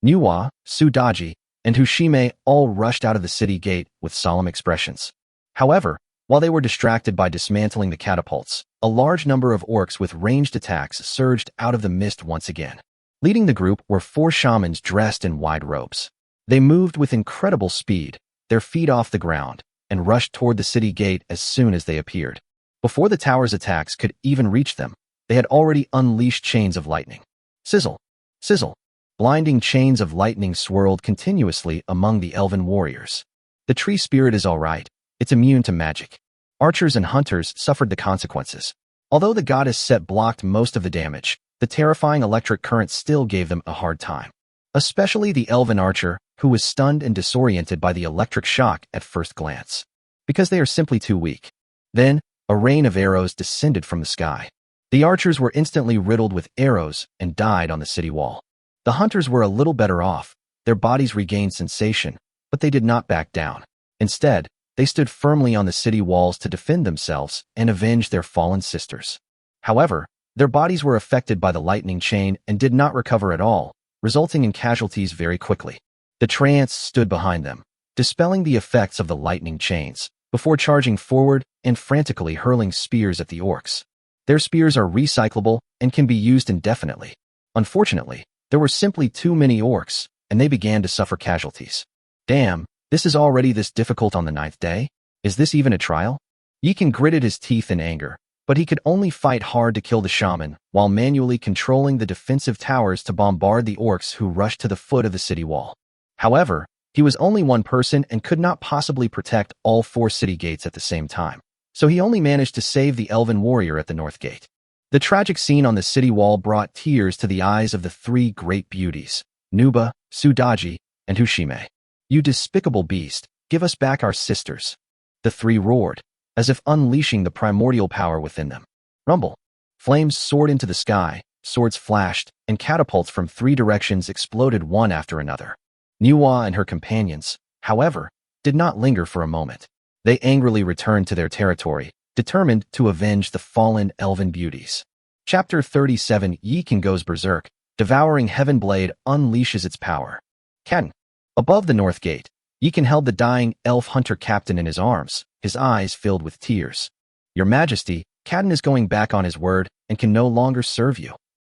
Nuwa, Su Daji, and Hushime all rushed out of the city gate with solemn expressions. However, while they were distracted by dismantling the catapults, a large number of orcs with ranged attacks surged out of the mist once again. Leading the group were 4 shamans dressed in wide robes. They moved with incredible speed, their feet off the ground, and rushed toward the city gate as soon as they appeared. Before the tower's attacks could even reach them, they had already unleashed chains of lightning. Sizzle! Sizzle! Blinding chains of lightning swirled continuously among the elven warriors. The tree spirit is all right. It's immune to magic. Archers and hunters suffered the consequences. Although the goddess set blocked most of the damage, the terrifying electric current still gave them a hard time. Especially the elven archer, who was stunned and disoriented by the electric shock at first glance. Because they are simply too weak. Then, a rain of arrows descended from the sky. The archers were instantly riddled with arrows and died on the city wall. The hunters were a little better off. Their bodies regained sensation, but they did not back down. Instead, they stood firmly on the city walls to defend themselves and avenge their fallen sisters. However, their bodies were affected by the lightning chain and did not recover at all, resulting in casualties very quickly. The trance stood behind them, dispelling the effects of the lightning chains, before charging forward and frantically hurling spears at the orcs. Their spears are recyclable and can be used indefinitely. Unfortunately, there were simply too many orcs, and they began to suffer casualties. Damn, this is already this difficult on the 9th day? Is this even a trial? Yekin gritted his teeth in anger, but he could only fight hard to kill the shaman while manually controlling the defensive towers to bombard the orcs who rushed to the foot of the city wall. However, he was only one person and could not possibly protect all 4 city gates at the same time, so he only managed to save the elven warrior at the north gate. The tragic scene on the city wall brought tears to the eyes of the 3 great beauties, Nuba, Sudaji, and Hushime. You despicable beast, give us back our sisters. The 3 roared, as if unleashing the primordial power within them. Rumble. Flames soared into the sky, swords flashed, and catapults from 3 directions exploded one after another. Nuwa and her companions, however, did not linger for a moment. They angrily returned to their territory, determined to avenge the fallen elven beauties. Chapter 37 Yekin goes berserk. Devouring Heaven Blade unleashes its power. Ken. Above the north gate, Yekin held the dying elf hunter captain in his arms, his eyes filled with tears. Your Majesty, Kaden is going back on his word and can no longer serve you.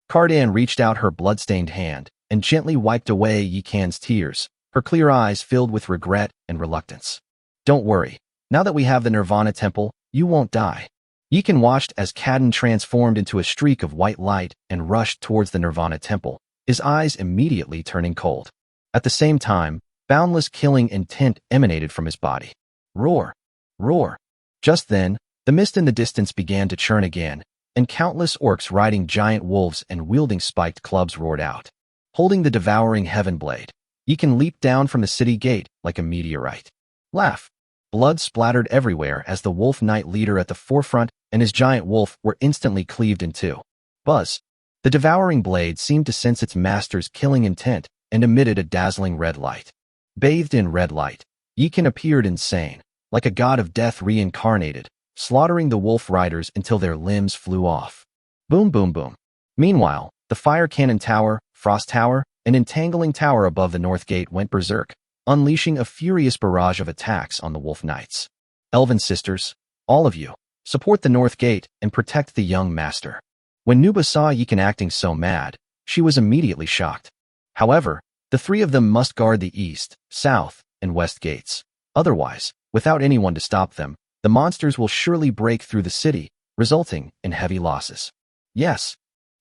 Cardan reached out her blood-stained hand and gently wiped away Yekan's tears, her clear eyes filled with regret and reluctance. Don't worry, now that we have the Nirvana Temple, you won't die. Yekin watched as Kaden transformed into a streak of white light and rushed towards the Nirvana Temple, his eyes immediately turning cold. At the same time, boundless killing intent emanated from his body. Roar! Roar! Just then, the mist in the distance began to churn again, and countless orcs riding giant wolves and wielding spiked clubs roared out. Holding the devouring Heaven Blade, Yekin leaped down from the city gate like a meteorite. Laugh! Blood splattered everywhere as the wolf knight leader at the forefront and his giant wolf were instantly cleaved in 2. Buzz! The devouring blade seemed to sense its master's killing intent and emitted a dazzling red light. Bathed in red light, Yekin appeared insane, like a god of death reincarnated, slaughtering the wolf riders until their limbs flew off. Boom boom boom. Meanwhile, the fire cannon tower, frost tower, and entangling tower above the north gate went berserk, unleashing a furious barrage of attacks on the wolf knights. Elven sisters, all of you, support the north gate and protect the young master. When Nuba saw Yekin acting so mad, she was immediately shocked. However, the 3 of them must guard the east, south, and west gates. Otherwise, without anyone to stop them, the monsters will surely break through the city, resulting in heavy losses. Yes.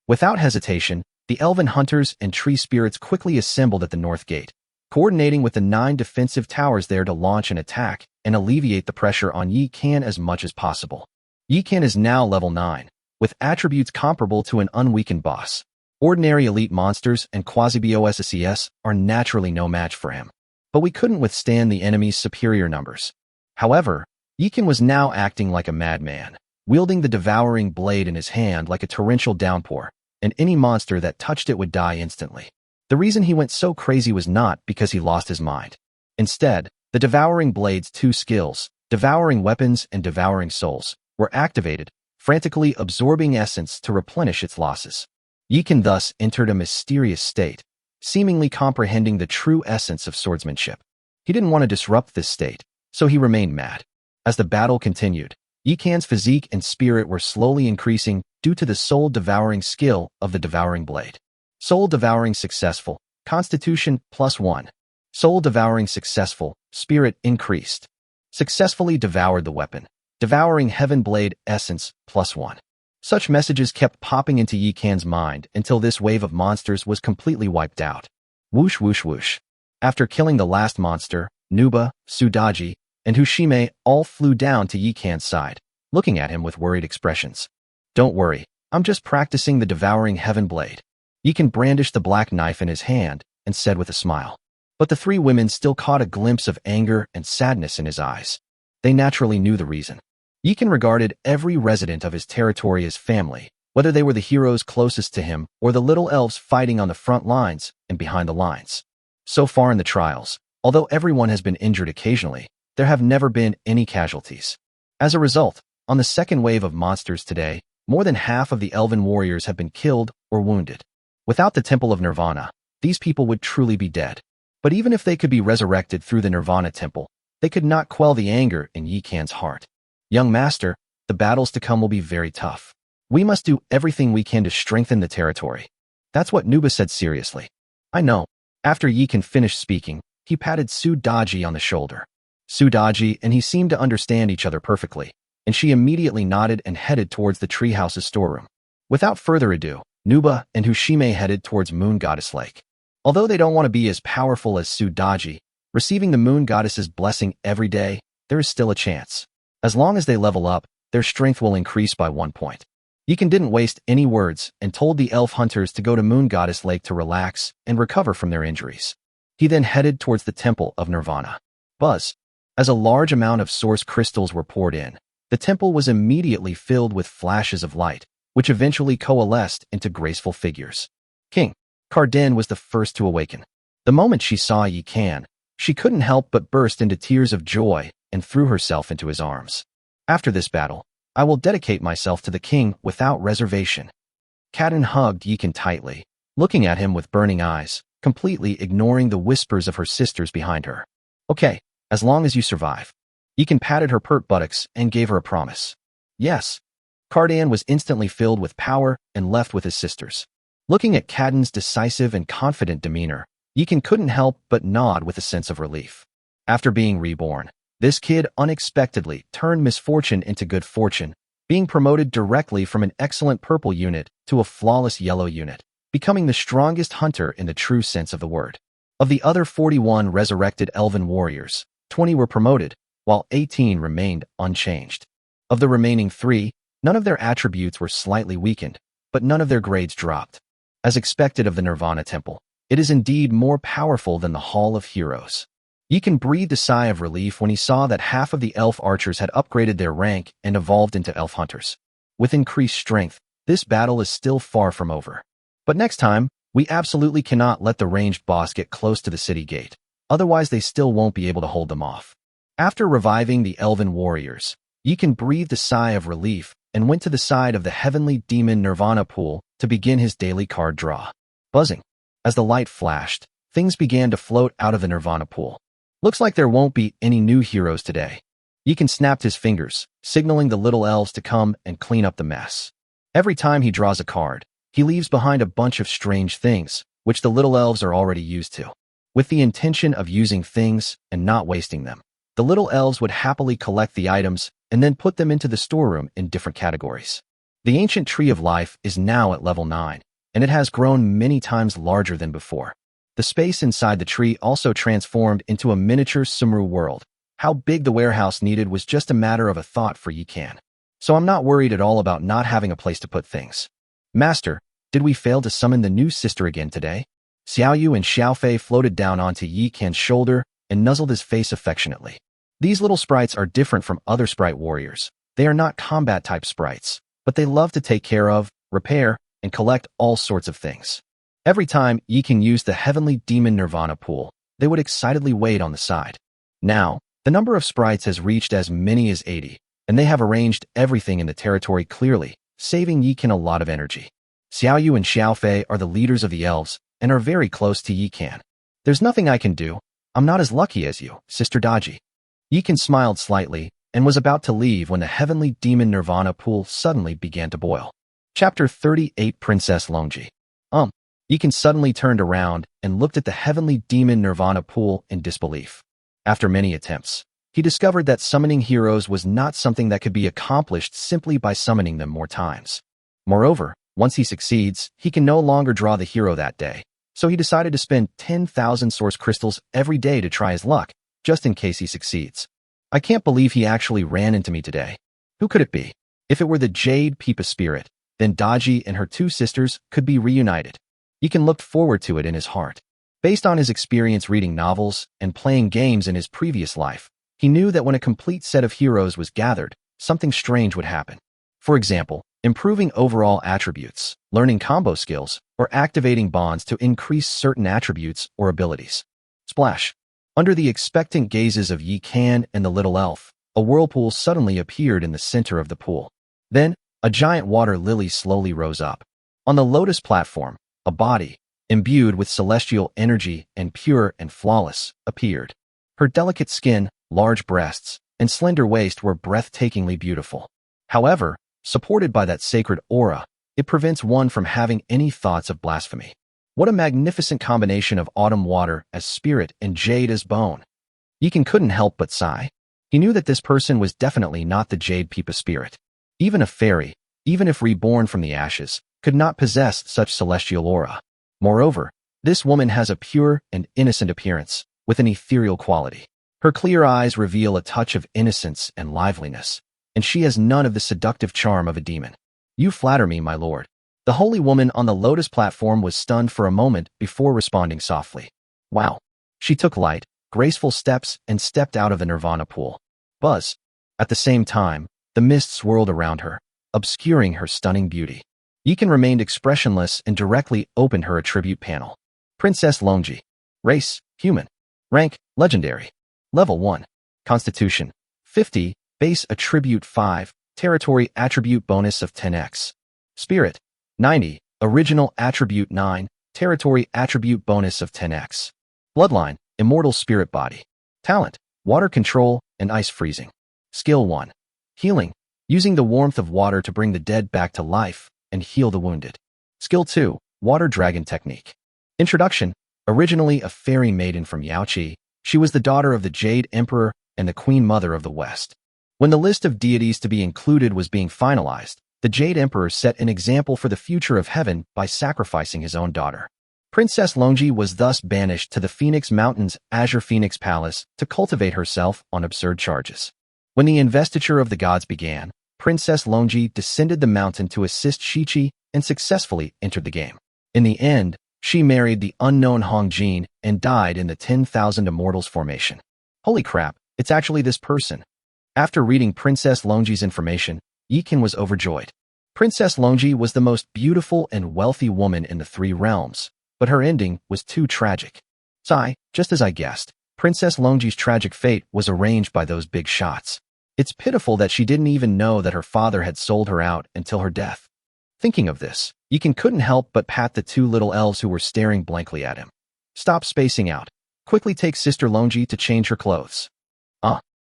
Without hesitation, the elven hunters and tree spirits quickly assembled at the north gate, coordinating with the 9 defensive towers there to launch an attack and alleviate the pressure on Yekin as much as possible. Yekin is now level 9, with attributes comparable to an unweakened boss. Ordinary elite monsters and quasi-BOSSES are naturally no match for him, but we couldn't withstand the enemy's superior numbers. However, Yekin was now acting like a madman, wielding the devouring blade in his hand like a torrential downpour, and any monster that touched it would die instantly. The reason he went so crazy was not because he lost his mind. Instead, the devouring blade's 2 skills, devouring weapons and devouring souls, were activated, frantically absorbing essence to replenish its losses. Yekin thus entered a mysterious state, seemingly comprehending the true essence of swordsmanship. He didn't want to disrupt this state, so he remained mad. As the battle continued, Yekin's physique and spirit were slowly increasing due to the soul-devouring skill of the devouring blade. Soul devouring successful. Constitution +1. Soul devouring successful. Spirit increased. Successfully devoured the weapon. Devouring Heaven Blade Essence +1. Such messages kept popping into Yikan's mind until this wave of monsters was completely wiped out. Whoosh whoosh whoosh. After killing the last monster, Nuba, Sudaji, and Hushime all flew down to Yikan's side, looking at him with worried expressions. Don't worry, I'm just practicing the devouring Heaven Blade. Yikan brandished the black knife in his hand and said with a smile. But the three women still caught a glimpse of anger and sadness in his eyes. They naturally knew the reason. Yikan regarded every resident of his territory as family, whether they were the heroes closest to him or the little elves fighting on the front lines and behind the lines. So far in the trials, although everyone has been injured occasionally, there have never been any casualties. As a result, on the second wave of monsters today, more than half of the elven warriors have been killed or wounded. Without the Temple of Nirvana, these people would truly be dead. But even if they could be resurrected through the Nirvana Temple, they could not quell the anger in Yikan's heart. Young master, the battles to come will be very tough. We must do everything we can to strengthen the territory. That's what Nuba said seriously. I know. After Yikan finished speaking, he patted Sudaji on the shoulder. Sudaji and he seemed to understand each other perfectly, and she immediately nodded and headed towards the treehouse's storeroom. Without further ado, Nuba and Hushime headed towards Moon Goddess Lake. Although they don't want to be as powerful as Sudaji, receiving the Moon Goddess's blessing every day, there is still a chance. As long as they level up, their strength will increase by 1 point. Yikan didn't waste any words and told the elf hunters to go to Moon Goddess Lake to relax and recover from their injuries. He then headed towards the Temple of Nirvana. Buzz. As a large amount of source crystals were poured in, the temple was immediately filled with flashes of light, which eventually coalesced into graceful figures. King Carden was the first to awaken. The moment she saw Yikan, she couldn't help but burst into tears of joy and threw herself into his arms. After this battle, I will dedicate myself to the king without reservation. Carden hugged Yikan tightly, looking at him with burning eyes, completely ignoring the whispers of her sisters behind her. Okay, as long as you survive. Yikan patted her pert buttocks and gave her a promise. Yes. Cardan was instantly filled with power and left with his sisters. Looking at Carden's decisive and confident demeanor, Yikan couldn't help but nod with a sense of relief. After being reborn, this kid unexpectedly turned misfortune into good fortune, being promoted directly from an excellent purple unit to a flawless yellow unit, becoming the strongest hunter in the true sense of the word. Of the other 41 resurrected elven warriors, 20 were promoted, while 18 remained unchanged. Of the remaining 3, none of their attributes were slightly weakened, but none of their grades dropped. As expected of the Nirvana Temple, it is indeed more powerful than the Hall of Heroes. Yikan breathed a sigh of relief when he saw that half of the elf archers had upgraded their rank and evolved into elf hunters. With increased strength, this battle is still far from over. But next time, we absolutely cannot let the ranged boss get close to the city gate, otherwise they still won't be able to hold them off. After reviving the elven warriors, Yikan breathed a sigh of relief and went to the side of the heavenly demon Nirvana pool to begin his daily card draw. Buzzing. As the light flashed, things began to float out of the Nirvana pool. Looks like there won't be any new heroes today. Yikan snapped his fingers, signaling the little elves to come and clean up the mess. Every time he draws a card, he leaves behind a bunch of strange things, which the little elves are already used to. With the intention of using things and not wasting them, the little elves would happily collect the items and then put them into the storeroom in different categories. The ancient tree of life is now at level 9, and it has grown many times larger than before. The space inside the tree also transformed into a miniature Sumru world. How big the warehouse needed was just a matter of a thought for Yikan. So I'm not worried at all about not having a place to put things. Master, did we fail to summon the new sister again today? Xiaoyu and Xiaofei floated down onto Yikan's shoulder and nuzzled his face affectionately. These little sprites are different from other sprite warriors. They are not combat-type sprites, but they love to take care of, repair, and collect all sorts of things. Every time Yikan used the heavenly demon Nirvana pool, they would excitedly wait on the side. Now, the number of sprites has reached as many as 80, and they have arranged everything in the territory clearly, saving Yikan a lot of energy. Xiaoyu and Xiaofei are the leaders of the elves and are very close to Yikan. There's nothing I can do. I'm not as lucky as you, Sister Daji. Yikan smiled slightly and was about to leave when the heavenly demon Nirvana pool suddenly began to boil. Chapter 38 Princess Longji. Yikan suddenly turned around and looked at the heavenly demon Nirvana pool in disbelief. After many attempts, he discovered that summoning heroes was not something that could be accomplished simply by summoning them more times. Moreover, once he succeeds, he can no longer draw the hero that day, so he decided to spend 10,000 source crystals every day to try his luck, just in case he succeeds. I can't believe he actually ran into me today. Who could it be? If it were the Jade Peepa spirit, then Daji and her two sisters could be reunited. Yikan looked forward to it in his heart. Based on his experience reading novels and playing games in his previous life, he knew that when a complete set of heroes was gathered, something strange would happen. For example, improving overall attributes, learning combo skills, or activating bonds to increase certain attributes or abilities. Splash! Under the expectant gazes of Yikan and the little elf, a whirlpool suddenly appeared in the center of the pool. Then, a giant water lily slowly rose up. On the lotus platform, a body, imbued with celestial energy and pure and flawless, appeared. Her delicate skin, large breasts, and slender waist were breathtakingly beautiful. However, supported by that sacred aura, it prevents one from having any thoughts of blasphemy. What a magnificent combination of autumn water as spirit and jade as bone. Yikan couldn't help but sigh. He knew that this person was definitely not the Jade Peepa spirit. Even a fairy, even if reborn from the ashes, could not possess such celestial aura. Moreover, this woman has a pure and innocent appearance, with an ethereal quality. Her clear eyes reveal a touch of innocence and liveliness, and she has none of the seductive charm of a demon. You flatter me, my lord. The holy woman on the lotus platform was stunned for a moment before responding softly. Wow. She took light, graceful steps and stepped out of the nirvana pool. Buzz. At the same time, the mist swirled around her, obscuring her stunning beauty. Yikan remained expressionless and directly opened her attribute panel. Princess Longji. Race, human. Rank, legendary. Level 1. Constitution, 50. Base attribute 5. Territory attribute bonus of 10x. Spirit, 90. Original attribute 9. Territory attribute bonus of 10x. Bloodline, immortal spirit body. Talent, water control and ice freezing. Skill 1. Healing, using the warmth of water to bring the dead back to life and heal the wounded. Skill 2. Water dragon technique. Introduction, originally a fairy maiden from Yaoqi, she was the daughter of the Jade Emperor and the Queen Mother of the West. When the list of deities to be included was being finalized, the Jade Emperor set an example for the future of heaven by sacrificing his own daughter. Princess Longji was thus banished to the Phoenix Mountains' Azure Phoenix Palace to cultivate herself on absurd charges. When the investiture of the gods began, Princess Longji descended the mountain to assist Shichi and successfully entered the game. In the end, she married the unknown Hong Jin and died in the 10,000 Immortals formation. Holy crap, it's actually this person. After reading Princess Longji's information, Yikan was overjoyed. Princess Longji was the most beautiful and wealthy woman in the 3 realms, but her ending was too tragic. Sigh, just as I guessed, Princess Longji's tragic fate was arranged by those big shots. It's pitiful that she didn't even know that her father had sold her out until her death. Thinking of this, Yikan couldn't help but pat the 2 little elves who were staring blankly at him. Stop spacing out. Quickly take Sister Longji to change her clothes.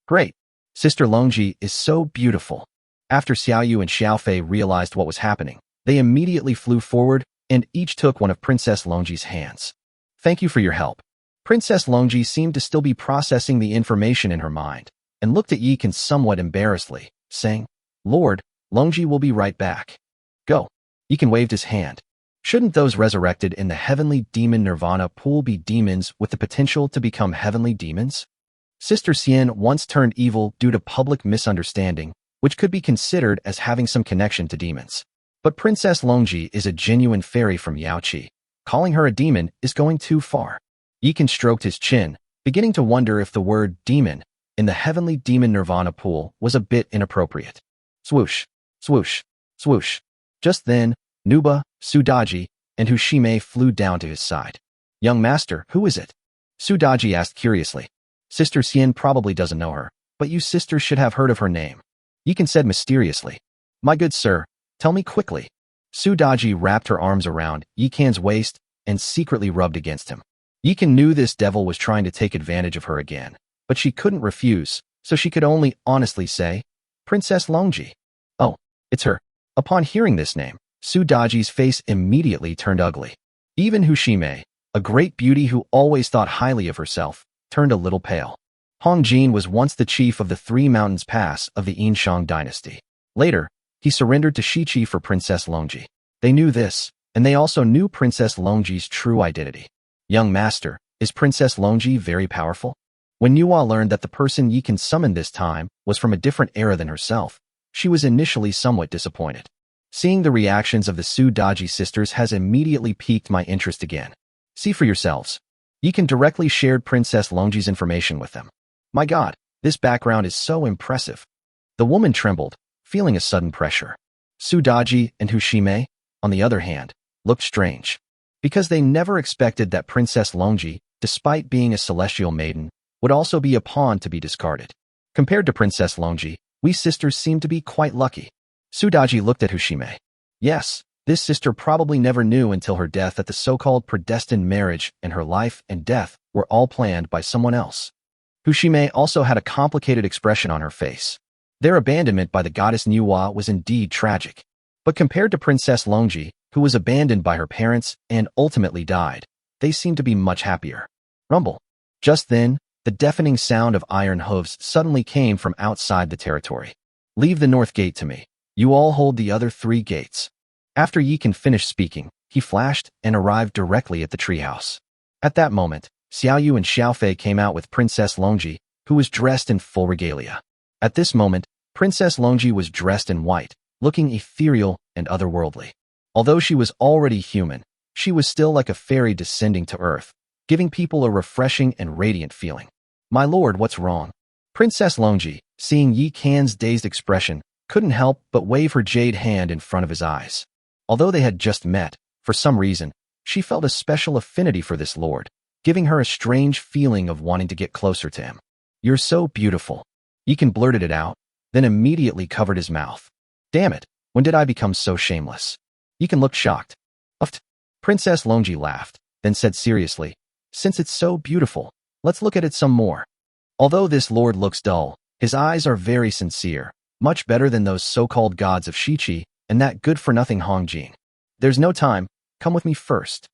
Great. Sister Longji is so beautiful. After Xiaoyu and Xiaofei realized what was happening, they immediately flew forward and each took one of Princess Longji's hands. Thank you for your help. Princess Longji seemed to still be processing the information in her mind and looked at Yikan somewhat embarrassedly, saying, Lord, Longji will be right back. Go. Yikan waved his hand. Shouldn't those resurrected in the heavenly demon nirvana pool be demons with the potential to become heavenly demons? Sister Xian once turned evil due to public misunderstanding, which could be considered as having some connection to demons. But Princess Longji is a genuine fairy from Yaoqi. Calling her a demon is going too far. Yikan stroked his chin, beginning to wonder if the word demon in the heavenly demon nirvana pool was a bit inappropriate. Swoosh, swoosh, swoosh. Just then, Nuba, Sudaji, and Hushime flew down to his side. Young master, who is it? Sudaji asked curiously. Sister Xian probably doesn't know her, but you sisters should have heard of her name. Yikan said mysteriously. My good sir, tell me quickly. Sudaji wrapped her arms around Yikan's waist and secretly rubbed against him. Yikan knew this devil was trying to take advantage of her again, but she couldn't refuse, so she could only honestly say, Princess Longji. Oh, it's her. Upon hearing this name, Sudaji's face immediately turned ugly. Even Hushime, a great beauty who always thought highly of herself, turned a little pale. Hong Jin was once the chief of the Three Mountains Pass of the Yinshang dynasty. Later, he surrendered to Shichi for Princess Longji. They knew this, and they also knew Princess Longji's true identity. Young master, is Princess Longji very powerful? When Nuwa learned that the person Yi can summon this time was from a different era than herself, she was initially somewhat disappointed. Seeing the reactions of the Sudaji sisters has immediately piqued my interest again. See for yourselves. Yi can directly shared Princess Longji's information with them. My god, this background is so impressive. The woman trembled, feeling a sudden pressure. Sudaji and Hushime, on the other hand, looked strange. Because they never expected that Princess Longji, despite being a celestial maiden, would also be a pawn to be discarded. Compared to Princess Longji, we sisters seem to be quite lucky. Sudaji looked at Hushime. Yes, this sister probably never knew until her death that the so-called predestined marriage and her life and death were all planned by someone else. Hushime also had a complicated expression on her face. Their abandonment by the goddess Nuwa was indeed tragic. But compared to Princess Longji, who was abandoned by her parents and ultimately died, they seemed to be much happier. Rumble. Just then, the deafening sound of iron hooves suddenly came from outside the territory. Leave the north gate to me. You all hold the other 3 gates. After Yikan finished speaking, he flashed and arrived directly at the treehouse. At that moment, Xiaoyu and Xiaofei came out with Princess Longji, who was dressed in full regalia. At this moment, Princess Longji was dressed in white, looking ethereal and otherworldly. Although she was already human, she was still like a fairy descending to earth, giving people a refreshing and radiant feeling. My lord, what's wrong? Princess Longji, seeing Yi Kan's dazed expression, couldn't help but wave her jade hand in front of his eyes. Although they had just met, for some reason, she felt a special affinity for this lord, giving her a strange feeling of wanting to get closer to him. You're so beautiful. Yi Kan blurted it out, then immediately covered his mouth. Damn it, when did I become so shameless? Yi Kan looked shocked. Uft. Princess Longji laughed, then said seriously, since it's so beautiful, let's look at it some more. Although this lord looks dull, his eyes are very sincere, much better than those so-called gods of Shichi and that good-for-nothing Hong Jin. There's no time, come with me first.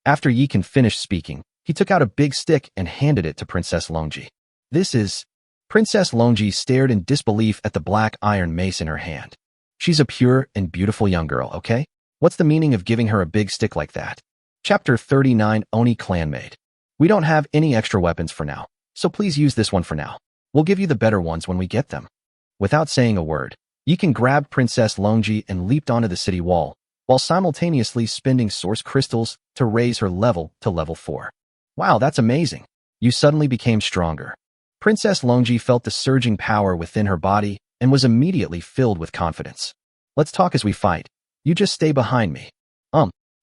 After Yi Kan finished speaking, he took out a big stick and handed it to Princess Longji. This is... Princess Longji stared in disbelief at the black iron mace in her hand. She's a pure and beautiful young girl, okay? What's the meaning of giving her a big stick like that? Chapter 39 Oni Clanmaid. We don't have any extra weapons for now, so please use this one for now. We'll give you the better ones when we get them. Without saying a word, Yi Kan grabbed Princess Longji and leaped onto the city wall, while simultaneously spending source crystals to raise her level to level 4. Wow, that's amazing. You suddenly became stronger. Princess Longji felt the surging power within her body and was immediately filled with confidence. Let's talk as we fight. You just stay behind me.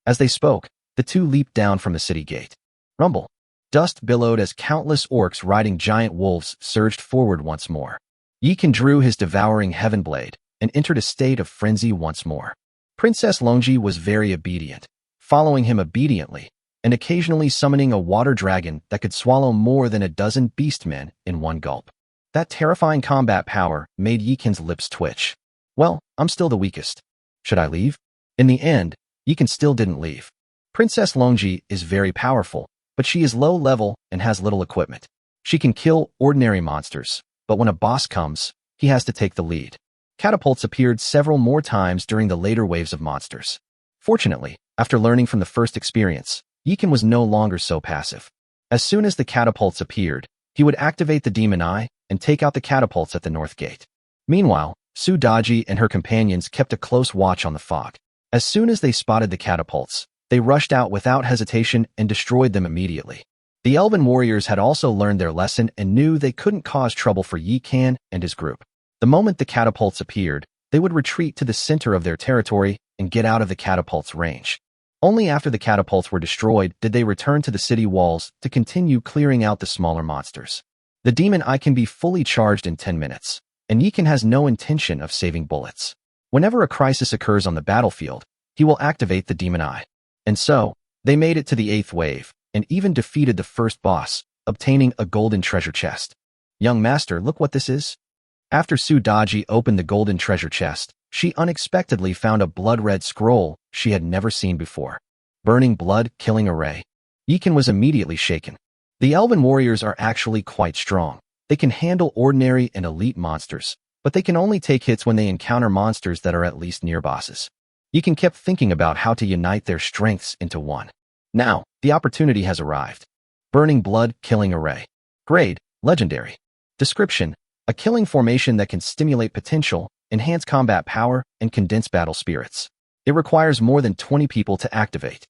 As they spoke, the two leaped down from the city gate. Rumble. Dust billowed as countless orcs riding giant wolves surged forward once more. Yi Kan drew his devouring heaven blade and entered a state of frenzy once more. Princess Longji was very obedient, following him obediently, and occasionally summoning a water dragon that could swallow more than a dozen beastmen in one gulp. That terrifying combat power made Yi Kan's lips twitch. Well, I'm still the weakest. Should I leave? In the end, Yi Kan still didn't leave. Princess Longji is very powerful, but she is low level and has little equipment. She can kill ordinary monsters, but when a boss comes, he has to take the lead. Catapults appeared several more times during the later waves of monsters. Fortunately, after learning from the first experience, Yi Kan was no longer so passive. As soon as the catapults appeared, he would activate the demon eye and take out the catapults at the north gate. Meanwhile, Sudaji and her companions kept a close watch on the fog. As soon as they spotted the catapults, they rushed out without hesitation and destroyed them immediately. The elven warriors had also learned their lesson and knew they couldn't cause trouble for Yi Kan and his group. The moment the catapults appeared, they would retreat to the center of their territory and get out of the catapults' range. Only after the catapults were destroyed did they return to the city walls to continue clearing out the smaller monsters. The demon eye can be fully charged in 10 minutes, and Yi Kan has no intention of saving bullets. Whenever a crisis occurs on the battlefield, he will activate the demon eye. And so, they made it to the 8th wave, and even defeated the first boss, obtaining a golden treasure chest. Young master, look what this is. After Sudaji opened the golden treasure chest, she unexpectedly found a blood-red scroll she had never seen before. Burning blood, killing array. Yikan was immediately shaken. The elven warriors are actually quite strong. They can handle ordinary and elite monsters, but they can only take hits when they encounter monsters that are at least near bosses. Yikan kept thinking about how to unite their strengths into one. Now, the opportunity has arrived. Burning blood, killing array. Grade, legendary. Description, a killing formation that can stimulate potential, enhance combat power, and condense battle spirits. It requires more than 20 people to activate.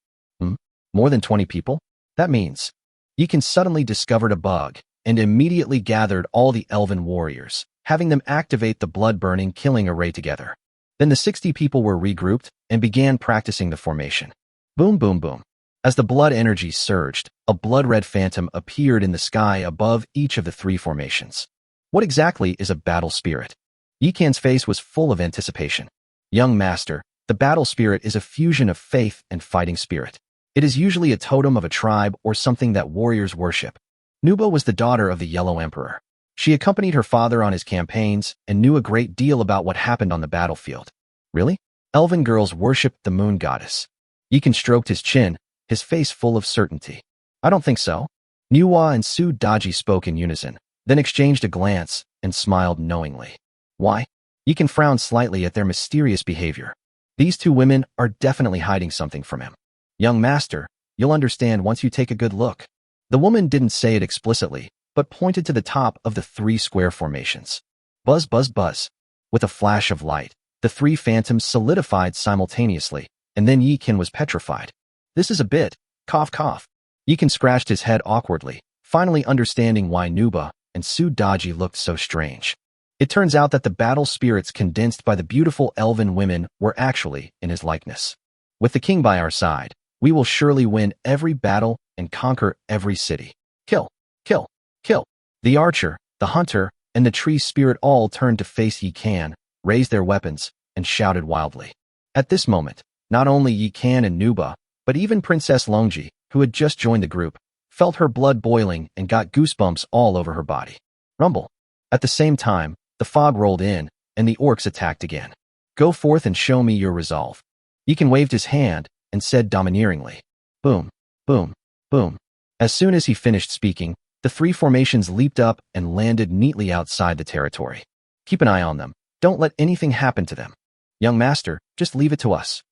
More than 20 people? That means Yikan suddenly discovered a bug and immediately gathered all the elven warriors, having them activate the blood-burning killing array together. Then the 60 people were regrouped and began practicing the formation. Boom, boom, boom. As the blood energy surged, a blood-red phantom appeared in the sky above each of the 3 formations. What exactly is a battle spirit? Yikan's face was full of anticipation. Young master, the battle spirit is a fusion of faith and fighting spirit. It is usually a totem of a tribe or something that warriors worship. Nuba was the daughter of the Yellow Emperor. She accompanied her father on his campaigns and knew a great deal about what happened on the battlefield. Really? Elven girls worshipped the moon goddess. Yikan stroked his chin, his face full of certainty. I don't think so. Nuwa and Succubi spoke in unison, then exchanged a glance and smiled knowingly. Why? Yikan frowned slightly at their mysterious behavior. These 2 women are definitely hiding something from him. Young master, you'll understand once you take a good look. The woman didn't say it explicitly, but pointed to the top of the 3 square formations. Buzz, buzz, buzz. With a flash of light, the 3 phantoms solidified simultaneously, and then Yikan was petrified. This is a bit, cough, cough. Yikan scratched his head awkwardly, finally understanding why Nuba and Succubi looked so strange. It turns out that the battle spirits condensed by the beautiful elven women were actually in his likeness. With the king by our side, we will surely win every battle and conquer every city. Kill, kill, kill. The archer, the hunter, and the tree spirit all turned to face Yikan, raised their weapons, and shouted wildly. At this moment, not only Yikan and Nuba, but even Princess Longji, who had just joined the group, felt her blood boiling and got goosebumps all over her body. Rumble. At the same time, the fog rolled in, and the orcs attacked again. Go forth and show me your resolve. Yikan waved his hand and said domineeringly. Boom, boom, boom. As soon as he finished speaking, the 3 formations leaped up and landed neatly outside the territory. Keep an eye on them. Don't let anything happen to them. Young master, just leave it to us.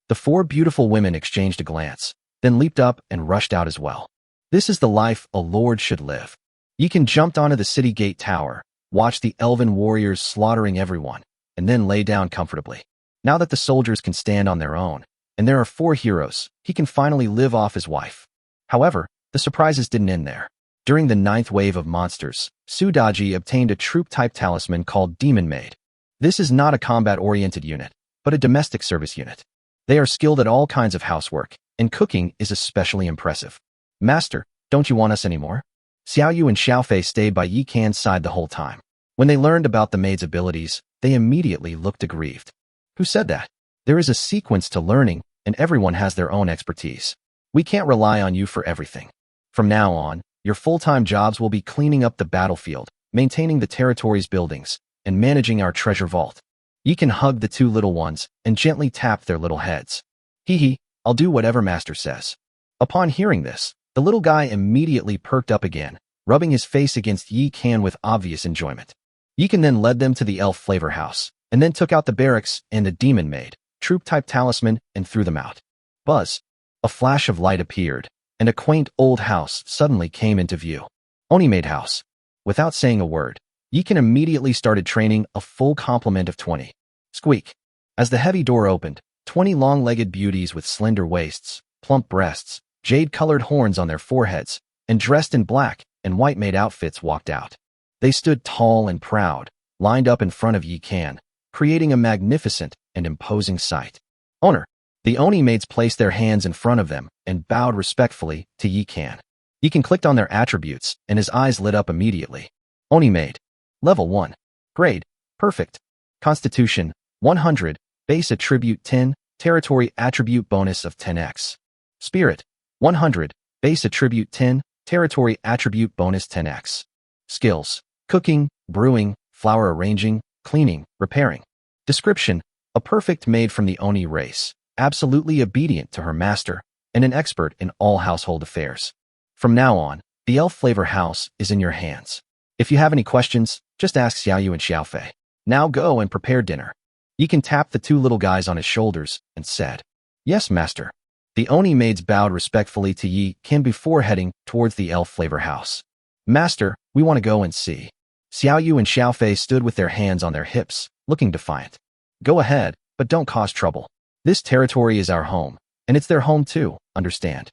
The 4 beautiful women exchanged a glance, then leaped up and rushed out as well. This is the life a lord should live. Yikan jumped onto the city gate tower, watched the elven warriors slaughtering everyone, and then lay down comfortably. Now that the soldiers can stand on their own, and there are 4 heroes, he can finally live off his wife. However, the surprises didn't end there. During the 9th wave of monsters, Succubi obtained a troop-type talisman called Demon Maid. This is not a combat-oriented unit, but a domestic service unit. They are skilled at all kinds of housework, and cooking is especially impressive. Master, don't you want us anymore? Xiaoyu and Xiaofei stayed by Yikan's side the whole time. When they learned about the maid's abilities, they immediately looked aggrieved. Who said that? There is a sequence to learning, and everyone has their own expertise. We can't rely on you for everything. From now on, your full-time jobs will be cleaning up the battlefield, maintaining the territory's buildings, and managing our treasure vault. Yikan hugged the 2 little ones and gently tapped their little heads. Hee, I'll do whatever master says. Upon hearing this, the little guy immediately perked up again, rubbing his face against Yikan with obvious enjoyment. Yikan then led them to the elf flavor house, and then took out the barracks and the demon maid, troop-type talisman, and threw them out. Buzz. A flash of light appeared, and a quaint old house suddenly came into view. Oni-maid house. Without saying a word, Yikan immediately started training a full complement of 20. Squeak. As the heavy door opened, 20 long-legged beauties with slender waists, plump breasts, jade-colored horns on their foreheads, and dressed in black and white-made outfits walked out. They stood tall and proud, lined up in front of Yikan, creating a magnificent and imposing sight. Owner. The Oni maids placed their hands in front of them and bowed respectfully to Yikan. Yikan clicked on their attributes, and his eyes lit up immediately. Oni maid. Level 1. Grade. Perfect. Constitution. 100. Base attribute 10. Territory attribute bonus of 10x. Spirit. 100. Base attribute 10. Territory attribute bonus 10x. Skills. Cooking, brewing, flour arranging, cleaning, repairing. Description. A perfect maid from the Oni race, absolutely obedient to her master, and an expert in all household affairs. From now on, the elf flavor house is in your hands. If you have any questions, just ask Xiaoyu and Xiaofei. Now go and prepare dinner. Yi Kan tapped the two little guys on his shoulders and said, "Yes, master." The Oni maids bowed respectfully to Yi Kan before heading towards the elf flavor house. "Master, we want to go and see." Xiaoyu and Xiaofei stood with their hands on their hips, looking defiant. "Go ahead, but don't cause trouble. This territory is our home, and it's their home too, understand?"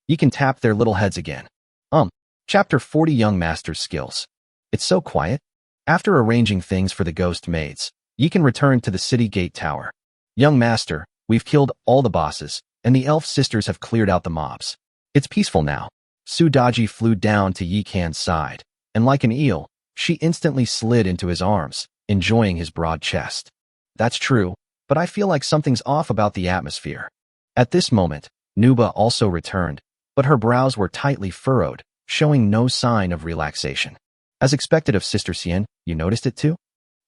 Yi Kan tapped their little heads again. Chapter 40 Young Master's Skills. It's so quiet. After arranging things for the ghost maids, Yi Kan returned to the city gate tower. "Young master, we've killed all the bosses, and the elf sisters have cleared out the mobs. It's peaceful now." Su Daji flew down to Yi Kan's side, and like an eel, she instantly slid into his arms, enjoying his broad chest. "That's true, but I feel like something's off about the atmosphere." At this moment, Nuba also returned, but her brows were tightly furrowed, showing no sign of relaxation. "As expected of Sister Xian, you noticed it too?"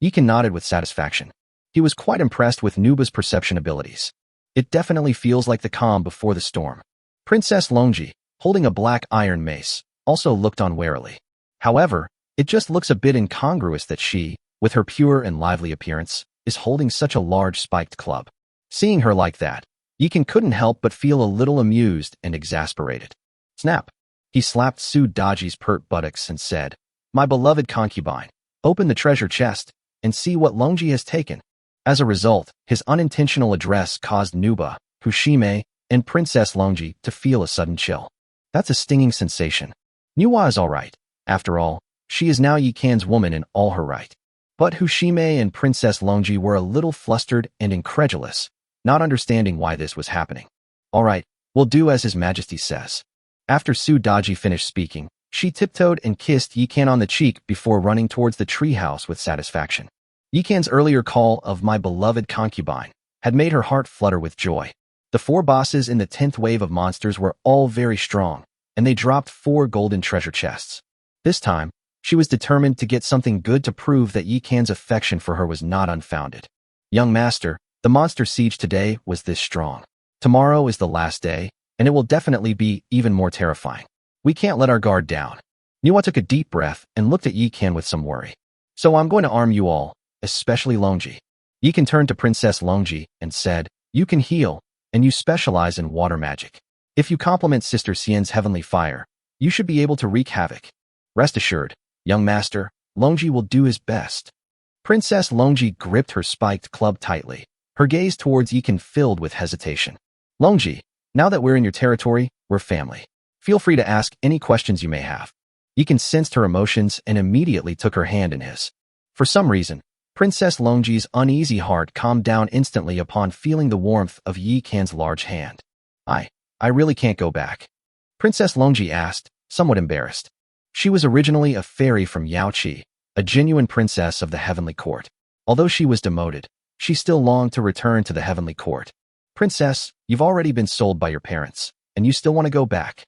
Yi Kan nodded with satisfaction. He was quite impressed with Nuba's perception abilities. "It definitely feels like the calm before the storm." Princess Longji, holding a black iron mace, also looked on warily. However, it just looks a bit incongruous that she, with her pure and lively appearance, is holding such a large spiked club. Seeing her like that, Yi Kan couldn't help but feel a little amused and exasperated. Snap! He slapped Su Daji's pert buttocks and said, "My beloved concubine, open the treasure chest and see what Longji has taken." As a result, his unintentional address caused Nuba, Hushime, and Princess Longji to feel a sudden chill. That's a stinging sensation. Nuwa is all right. After all, she is now Yi Kan's woman in all her right. But Hushime and Princess Longji were a little flustered and incredulous, not understanding why this was happening. "All right, we'll do as His Majesty says." After Su Daji finished speaking, she tiptoed and kissed Yi Kan on the cheek before running towards the treehouse with satisfaction. Yi Kan's earlier call of "my beloved concubine" had made her heart flutter with joy. The 4 bosses in the 10th wave of monsters were all very strong, and they dropped 4 golden treasure chests. This time, she was determined to get something good to prove that Yi Kan's affection for her was not unfounded. "Young master, the monster siege today was this strong. Tomorrow is the last day, and it will definitely be even more terrifying. We can't let our guard down." Nuwa took a deep breath and looked at Yi Kan with some worry. "So I'm going to arm you all, especially Longji." Yi Kan turned to Princess Longji and said, "You can heal, and you specialize in water magic. If you complement Sister Xian's heavenly fire, you should be able to wreak havoc. Rest assured, young master, Longji will do his best." Princess Longji gripped her spiked club tightly, her gaze towards Yi Kan filled with hesitation. "Longji, now that we're in your territory, we're family. Feel free to ask any questions you may have." Yi Kan sensed her emotions and immediately took her hand in his. For some reason, Princess Longji's uneasy heart calmed down instantly upon feeling the warmth of Yi Kan's large hand. I really can't go back?" Princess Longji asked, somewhat embarrassed. She was originally a fairy from Yaoqi, a genuine princess of the heavenly court. Although she was demoted, she still longed to return to the heavenly court. "Princess, you've already been sold by your parents, and you still want to go back?"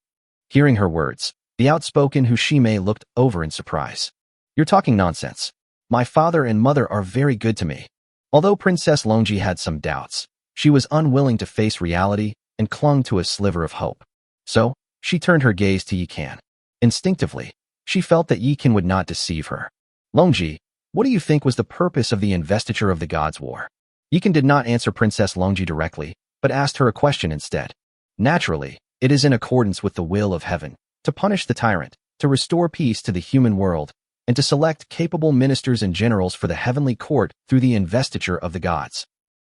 Hearing her words, the outspoken Hushime looked over in surprise. "You're talking nonsense. My father and mother are very good to me." Although Princess Longji had some doubts, she was unwilling to face reality and clung to a sliver of hope. So, she turned her gaze to Yi Kan. Instinctively, she felt that Yi Kan would not deceive her. "Longji, what do you think was the purpose of the investiture of the Gods' War?" Yi Kan did not answer Princess Longji directly, but asked her a question instead. "Naturally, it is in accordance with the will of heaven, to punish the tyrant, to restore peace to the human world, and to select capable ministers and generals for the heavenly court through the investiture of the gods."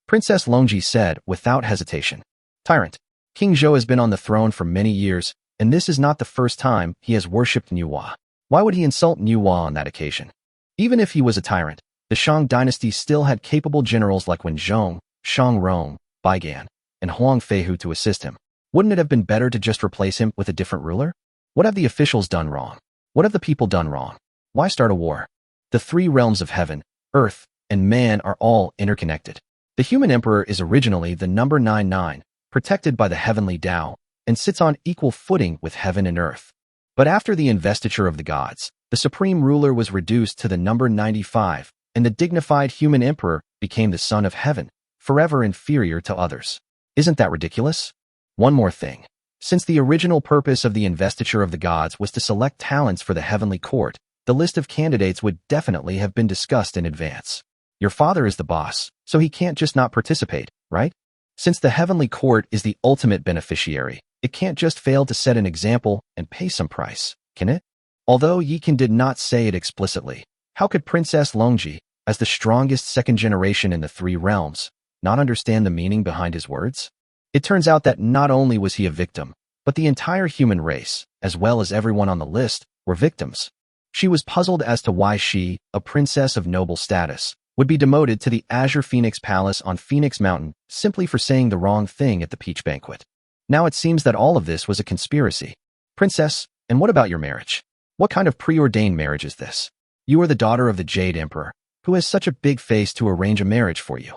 Princess Longji said without hesitation. "Tyrant, King Zhou has been on the throne for many years, and this is not the first time he has worshipped Nuwa. Why would he insult Nuwa on that occasion? Even if he was a tyrant, the Shang dynasty still had capable generals like Wen Zhong, Shang Rong, Baigan, and Huang Feihu to assist him. Wouldn't it have been better to just replace him with a different ruler? What have the officials done wrong? What have the people done wrong? Why start a war? The 3 realms of heaven, earth, and man are all interconnected. The human emperor is originally the number 99, protected by the heavenly Tao, and sits on equal footing with heaven and earth. But after the investiture of the gods, the supreme ruler was reduced to the number 95, and the dignified human emperor became the son of heaven, forever inferior to others. Isn't that ridiculous? One more thing. Since the original purpose of the investiture of the gods was to select talents for the heavenly court, the list of candidates would definitely have been discussed in advance. Your father is the boss, so he can't just not participate, right? Since the heavenly court is the ultimate beneficiary, it can't just fail to set an example and pay some price, can it? Although Yikan did not say it explicitly, how could Princess Longji, as the strongest second generation in the three realms, not understand the meaning behind his words? It turns out that not only was he a victim, but the entire human race, as well as everyone on the list, were victims. She was puzzled as to why she, a princess of noble status, would be demoted to the Azure Phoenix Palace on Phoenix Mountain simply for saying the wrong thing at the Peach Banquet. Now it seems that all of this was a conspiracy. Princess, and what about your marriage? What kind of preordained marriage is this? You are the daughter of the Jade Emperor, who has such a big face to arrange a marriage for you.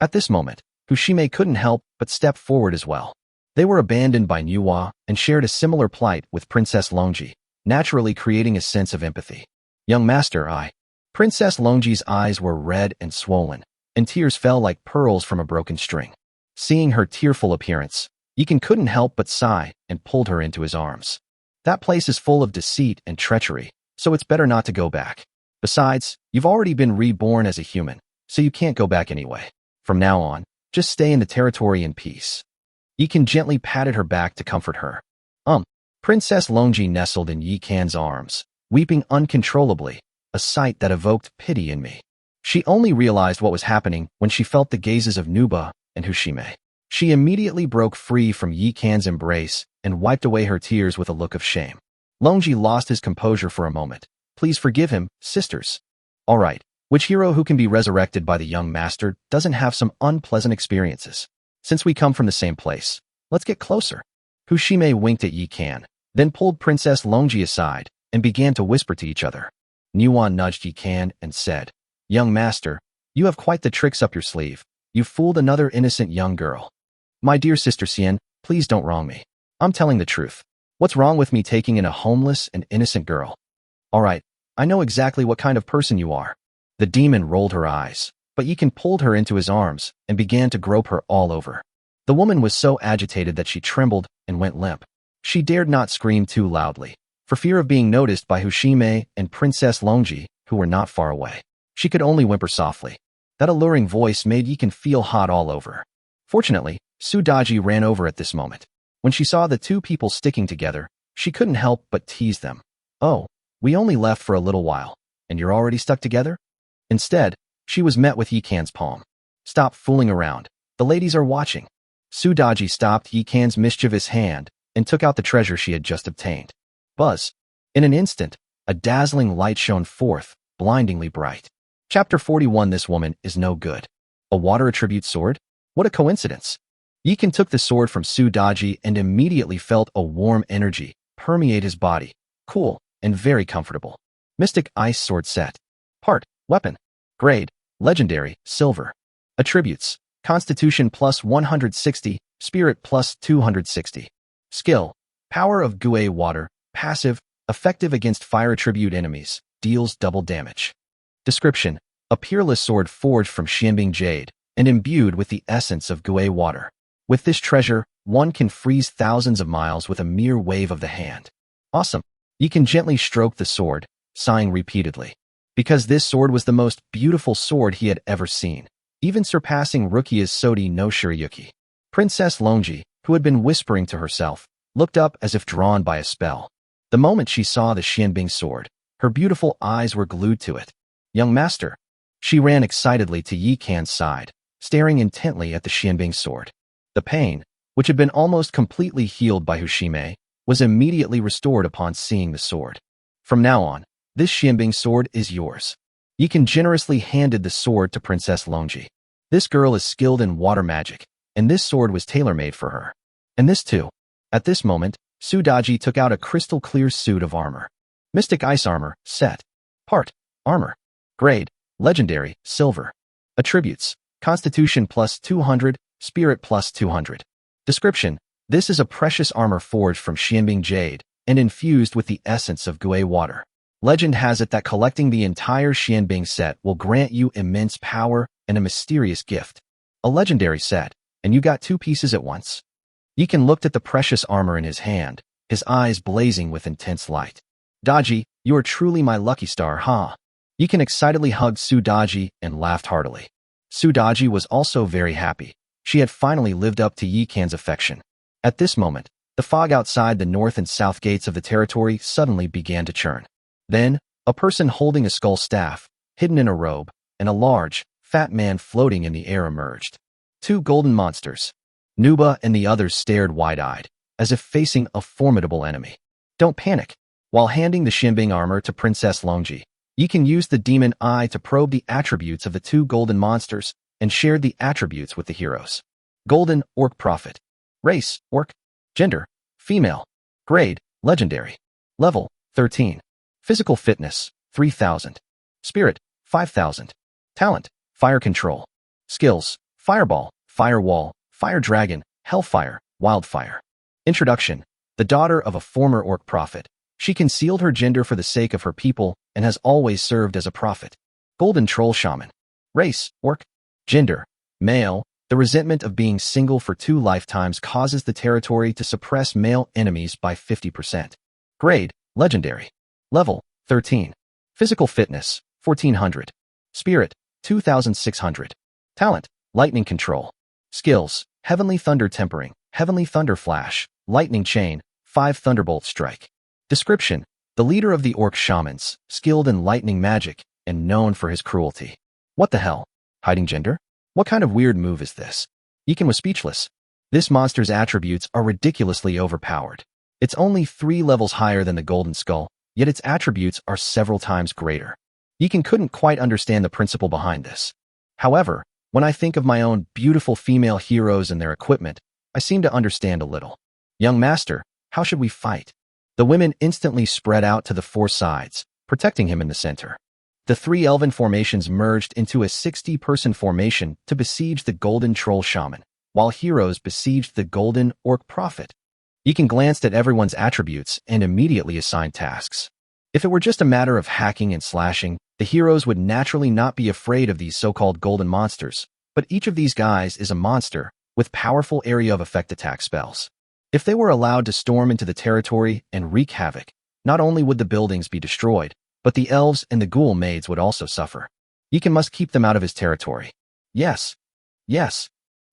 At this moment, Fushime couldn't help but step forward as well. They were abandoned by Manhwa and shared a similar plight with Princess Longji, naturally creating a sense of empathy. Young master, Princess Longji's eyes were red and swollen, and tears fell like pearls from a broken string. Seeing her tearful appearance, Yikan couldn't help but sigh and pulled her into his arms. That place is full of deceit and treachery, so it's better not to go back. Besides, you've already been reborn as a human, so you can't go back anyway. From now on, just stay in the territory in peace. Yikan gently patted her back to comfort her. Princess Longji nestled in Yikan's arms, weeping uncontrollably, a sight that evoked pity in me. She only realized what was happening when she felt the gazes of Nuba and Fushime. She immediately broke free from Yikan's embrace and wiped away her tears with a look of shame. Longji lost his composure for a moment. Please forgive him, sisters. All right, which hero who can be resurrected by the young master doesn't have some unpleasant experiences? Since we come from the same place, let's get closer. Fushime winked at Yikan, then pulled Princess Longji aside and began to whisper to each other. Nuan nudged Yikan and said, Young master, you have quite the tricks up your sleeve. You fooled another innocent young girl. My dear sister Xian, please don't wrong me. I'm telling the truth. What's wrong with me taking in a homeless and innocent girl? All right, I know exactly what kind of person you are. The demon rolled her eyes, but Yikan pulled her into his arms and began to grope her all over. The woman was so agitated that she trembled and went limp. She dared not scream too loudly, for fear of being noticed by Fushime and Princess Longji, who were not far away. She could only whimper softly. That alluring voice made Yikan feel hot all over. Fortunately, Sudaji ran over at this moment. When she saw the two people sticking together, she couldn't help but tease them. Oh, we only left for a little while, and you're already stuck together? Instead, she was met with Yikan's palm. Stop fooling around. The ladies are watching. Sudaji stopped Yikan's mischievous hand and took out the treasure she had just obtained. Buzz. In an instant, a dazzling light shone forth, blindingly bright. Chapter 41. This woman is no good. A water attribute sword? What a coincidence. Yikan took the sword from Sudaji and immediately felt a warm energy permeate his body, cool and very comfortable. Mystic Ice Sword Set. Part, Weapon. Grade, Legendary, Silver. Attributes, Constitution plus 160, Spirit plus 260. Skill, Power of Gue Water, Passive, effective against fire attribute enemies, deals double damage. Description, a peerless sword forged from Xianbing Jade and imbued with the essence of Gue Water. With this treasure, one can freeze thousands of miles with a mere wave of the hand. Awesome. Yikan gently stroked the sword, sighing repeatedly. Because this sword was the most beautiful sword he had ever seen, even surpassing Rukia's Sodi no Shirayuki. Princess Longji, who had been whispering to herself, looked up as if drawn by a spell. The moment she saw the Xianbing sword, her beautiful eyes were glued to it. Young master. She ran excitedly to Yikan's side, staring intently at the Xianbing sword. The pain, which had been almost completely healed by Fushime, was immediately restored upon seeing the sword. From now on, this Xianbing sword is yours. Yikan generously handed the sword to Princess Longji. This girl is skilled in water magic, and this sword was tailor-made for her. And this too. At this moment, Sudaji took out a crystal-clear suit of armor. Mystic Ice Armor, Set. Part, Armor. Grade, Legendary, Silver. Attributes, Constitution plus 200, Spirit plus 200. Description, this is a precious armor forged from Xianbing Jade and infused with the essence of Gue Water. Legend has it that collecting the entire Xianbing set will grant you immense power and a mysterious gift. A legendary set, and you got two pieces at once. Yikan looked at the precious armor in his hand, his eyes blazing with intense light. Daji, you are truly my lucky star, huh? Yikan excitedly hugged Daji and laughed heartily. Daji was also very happy. She had finally lived up to Yikan's affection. At this moment, the fog outside the north and south gates of the territory suddenly began to churn. Then, a person holding a skull staff, hidden in a robe, and a large, fat man floating in the air emerged. Two golden monsters. Nuba and the others stared wide-eyed, as if facing a formidable enemy. Don't panic. While handing the Shinbing armor to Princess Longji, Yikan used the demon eye to probe the attributes of the two golden monsters and shared the attributes with the heroes. Golden Orc Prophet. Race, Orc. Gender, female. Grade, Legendary. Level, 13. Physical fitness, 3000. Spirit, 5000. Talent, Fire Control. Skills, Fireball, Firewall, Fire Dragon, Hellfire, Wildfire. Introduction. The daughter of a former Orc prophet. She concealed her gender for the sake of her people and has always served as a prophet. Golden Troll Shaman. Race, Orc. Gender, male. The resentment of being single for 2 lifetimes causes the territory to suppress male enemies by 50%. Grade, Legendary. Level, 13. Physical fitness, 1400. Spirit, 2600. Talent, Lightning Control. Skills, Heavenly Thunder Tempering, Heavenly Thunder Flash, Lightning Chain, 5 Thunderbolt Strike. Description. The leader of the Orc Shamans, skilled in lightning magic, and known for his cruelty. What the hell? Hiding gender? What kind of weird move is this? Yikan was speechless. This monster's attributes are ridiculously overpowered. It's only 3 levels higher than the Golden Skull, yet its attributes are several times greater. Yikan couldn't quite understand the principle behind this. However, when I think of my own beautiful female heroes and their equipment, I seem to understand a little. Young master, how should we fight? The women instantly spread out to the 4 sides, protecting him in the center. The 3 elven formations merged into a 60-person formation to besiege the Golden Troll Shaman, while heroes besieged the Golden Orc Prophet. Yikan glanced at everyone's attributes and immediately assigned tasks. If it were just a matter of hacking and slashing, the heroes would naturally not be afraid of these so-called golden monsters, but each of these guys is a monster with powerful area of effect attack spells. If they were allowed to storm into the territory and wreak havoc, not only would the buildings be destroyed, but the elves and the ghoul maids would also suffer. Yikan must keep them out of his territory. Yes. Yes.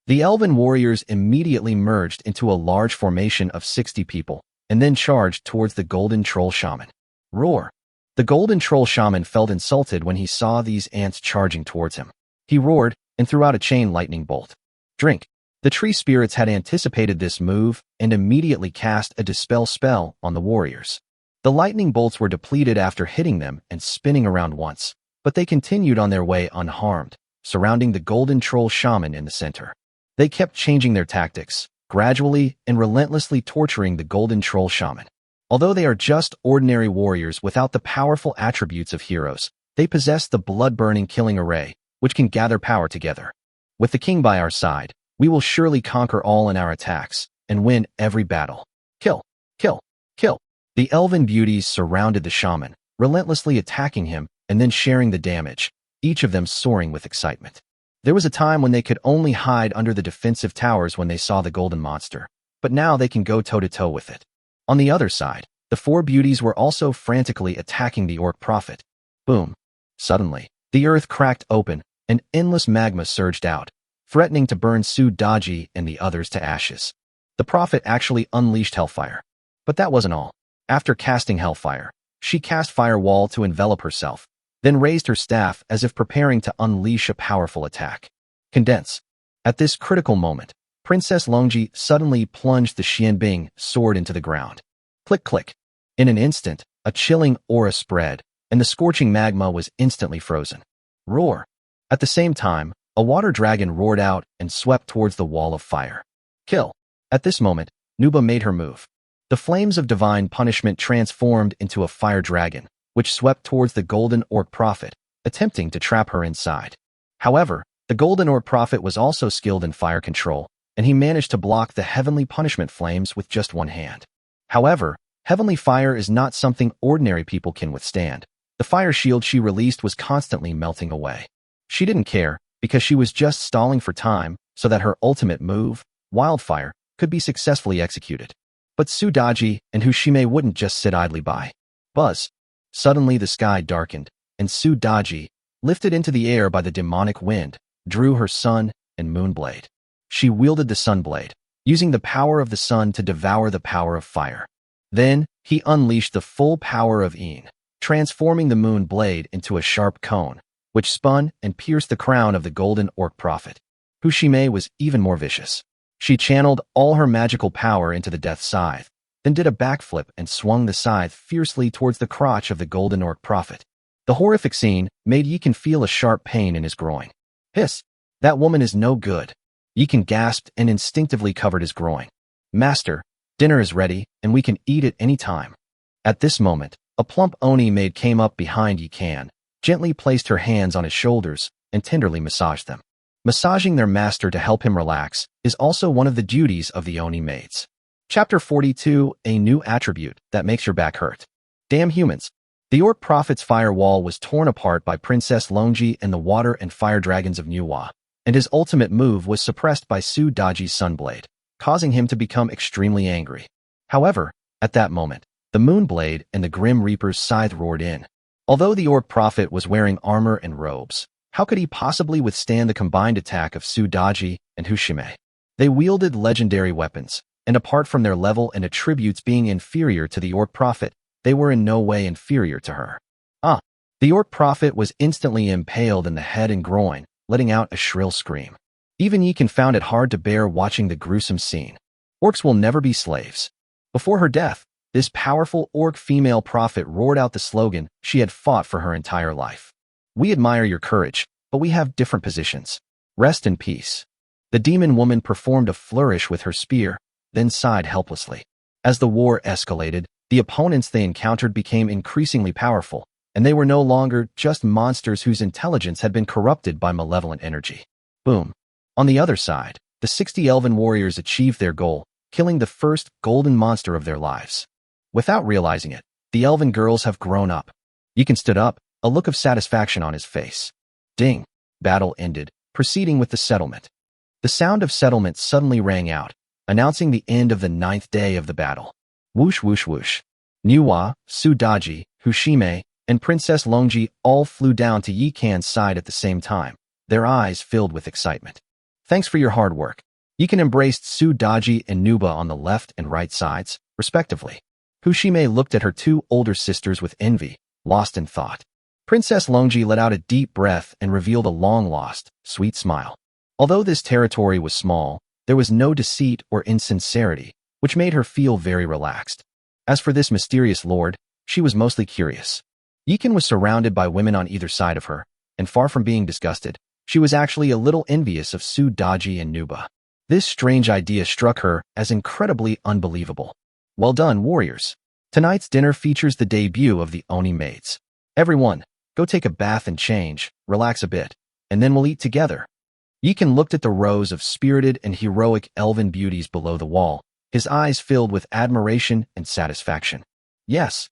The elven warriors immediately merged into a large formation of 60 people, and then charged towards the Golden Troll Shaman. Roar. The Golden Troll Shaman felt insulted when he saw these ants charging towards him. He roared and threw out a chain lightning bolt. Drink. The tree spirits had anticipated this move and immediately cast a dispel spell on the warriors. The lightning bolts were depleted after hitting them and spinning around once, but they continued on their way unharmed, surrounding the Golden Troll Shaman in the center. They kept changing their tactics, gradually and relentlessly torturing the Golden Troll Shaman. Although they are just ordinary warriors without the powerful attributes of heroes, they possess the blood-burning killing array, which can gather power together. With the king by our side, we will surely conquer all in our attacks and win every battle. Kill, kill, kill. The elven beauties surrounded the shaman, relentlessly attacking him and then sharing the damage, each of them soaring with excitement. There was a time when they could only hide under the defensive towers when they saw the golden monster, but now they can go toe-to-toe with it. On the other side, the 4 beauties were also frantically attacking the Orc Prophet. Boom. Suddenly, the earth cracked open and endless magma surged out, threatening to burn Daji and the others to ashes. The prophet actually unleashed Hellfire. But that wasn't all. After casting Hellfire, she cast Firewall to envelop herself, then raised her staff as if preparing to unleash a powerful attack. Condense. At this critical moment, Princess Longji suddenly plunged the Xianbing sword into the ground. Click click. In an instant, a chilling aura spread, and the scorching magma was instantly frozen. Roar. At the same time, a water dragon roared out and swept towards the wall of fire. Kill. At this moment, Nuba made her move. The flames of divine punishment transformed into a fire dragon, which swept towards the Golden Orc Prophet, attempting to trap her inside. However, the Golden Orc Prophet was also skilled in fire control, and he managed to block the heavenly punishment flames with just one hand. However, heavenly fire is not something ordinary people can withstand. The fire shield she released was constantly melting away. She didn't care, because she was just stalling for time so that her ultimate move, Wildfire, could be successfully executed. But Sudaji and Hushime wouldn't just sit idly by. Buzz. Suddenly the sky darkened, and Sudaji, lifted into the air by the demonic wind, drew her sun and moon blade. She wielded the sun blade, using the power of the sun to devour the power of fire. Then, he unleashed the full power of Een, transforming the moon blade into a sharp cone, which spun and pierced the crown of the golden orc prophet. Hushime was even more vicious. She channeled all her magical power into the death scythe, then did a backflip and swung the scythe fiercely towards the crotch of the golden orc prophet. The horrific scene made Yikan feel a sharp pain in his groin. Hiss! That woman is no good. Yikan gasped and instinctively covered his groin. Master, dinner is ready, and we can eat it any time. At this moment, a plump Oni maid came up behind Yikan, gently placed her hands on his shoulders, and tenderly massaged them. Massaging their master to help him relax is also one of the duties of the Oni maids. Chapter 42, A New Attribute That Makes Your Back Hurt. Damn humans. The orc prophet's firewall was torn apart by Princess Longji and the water and fire dragons of Manhwa, and his ultimate move was suppressed by Sudaji's sunblade, causing him to become extremely angry. However, at that moment, the Moonblade and the Grim Reaper's scythe roared in. Although the orc prophet was wearing armor and robes, how could he possibly withstand the combined attack of Sudaji and Hushime? They wielded legendary weapons, and apart from their level and attributes being inferior to the orc prophet, they were in no way inferior to her. The orc prophet was instantly impaled in the head and groin, letting out a shrill scream. Even Yikan found it hard to bear watching the gruesome scene. Orcs will never be slaves. Before her death, this powerful orc female prophet roared out the slogan she had fought for her entire life. We admire your courage, but we have different positions. Rest in peace. The demon woman performed a flourish with her spear, then sighed helplessly. As the war escalated, the opponents they encountered became increasingly powerful, and they were no longer just monsters whose intelligence had been corrupted by malevolent energy. Boom. On the other side, the 60 elven warriors achieved their goal, killing the first golden monster of their lives. Without realizing it, the elven girls have grown up. Yikan stood up, a look of satisfaction on his face. Ding. Battle ended, proceeding with the settlement. The sound of settlement suddenly rang out, announcing the end of the 9th day of the battle. Whoosh whoosh whoosh. Manhwa, Sudaji, Hushime, and Princess Longji all flew down to Yikan's side at the same time, their eyes filled with excitement. Thanks for your hard work. Yikan embraced Sudaji and Nuba on the left and right sides, respectively. Hushime looked at her two older sisters with envy, lost in thought. Princess Longji let out a deep breath and revealed a long-lost, sweet smile. Although this territory was small, there was no deceit or insincerity, which made her feel very relaxed. As for this mysterious lord, she was mostly curious. Yikan was surrounded by women on either side of her, and far from being disgusted, she was actually a little envious of Sudaji and Nuba. This strange idea struck her as incredibly unbelievable. Well done, warriors. Tonight's dinner features the debut of the Oni maids. Everyone, go take a bath and change, relax a bit, and then we'll eat together. Yikan looked at the rows of spirited and heroic elven beauties below the wall, his eyes filled with admiration and satisfaction. Yes.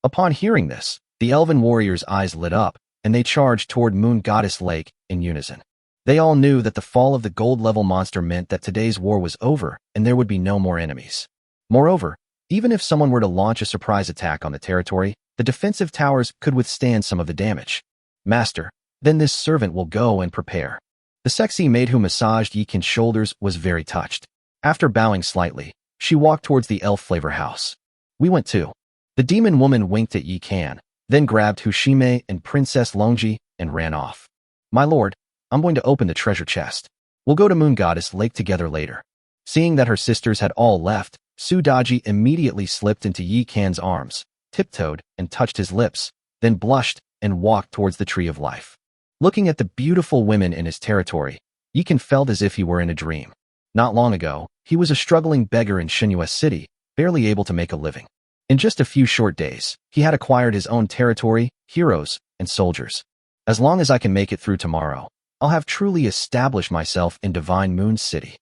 Upon hearing this, the elven warriors' eyes lit up, and they charged toward Moon Goddess Lake in unison. They all knew that the fall of the gold-level monster meant that today's war was over and there would be no more enemies. Moreover, even if someone were to launch a surprise attack on the territory, the defensive towers could withstand some of the damage. Master, then this servant will go and prepare. The sexy maid who massaged Yikan's shoulders was very touched. After bowing slightly, she walked towards the elf flavor house. We went too. The demon woman winked at Yikan, then grabbed Hushime and Princess Longji and ran off. My lord, I'm going to open the treasure chest. We'll go to Moon Goddess Lake together later. Seeing that her sisters had all left, Sudaji immediately slipped into Yikan's arms, tiptoed and touched his lips, then blushed and walked towards the Tree of Life. Looking at the beautiful women in his territory, Yikan felt as if he were in a dream. Not long ago, he was a struggling beggar in Shinua City, barely able to make a living. In just a few short days, he had acquired his own territory, heroes, and soldiers. As long as I can make it through tomorrow, I'll have truly established myself in Divine Moon City.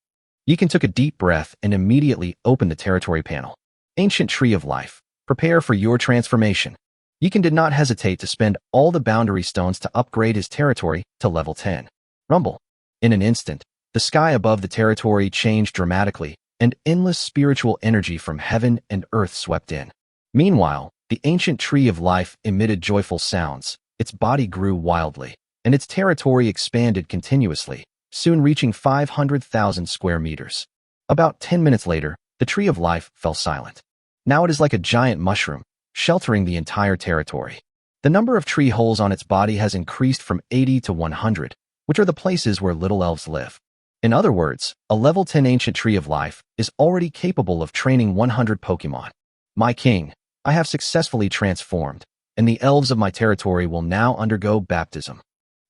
Yikan took a deep breath and immediately opened the territory panel. Ancient Tree of Life, prepare for your transformation. Yikan did not hesitate to spend all the boundary stones to upgrade his territory to level 10. Rumble. In an instant, the sky above the territory changed dramatically, and endless spiritual energy from heaven and earth swept in. Meanwhile, the ancient tree of life emitted joyful sounds, its body grew wildly, and its territory expanded continuously, soon reaching 500,000 square meters. About 10 minutes later, the tree of life fell silent. Now it is like a giant mushroom, sheltering the entire territory. The number of tree holes on its body has increased from 80 to 100, which are the places where little elves live. In other words, a level 10 ancient tree of life is already capable of training 100 Pokemon. My king, I have successfully transformed, and the elves of my territory will now undergo baptism.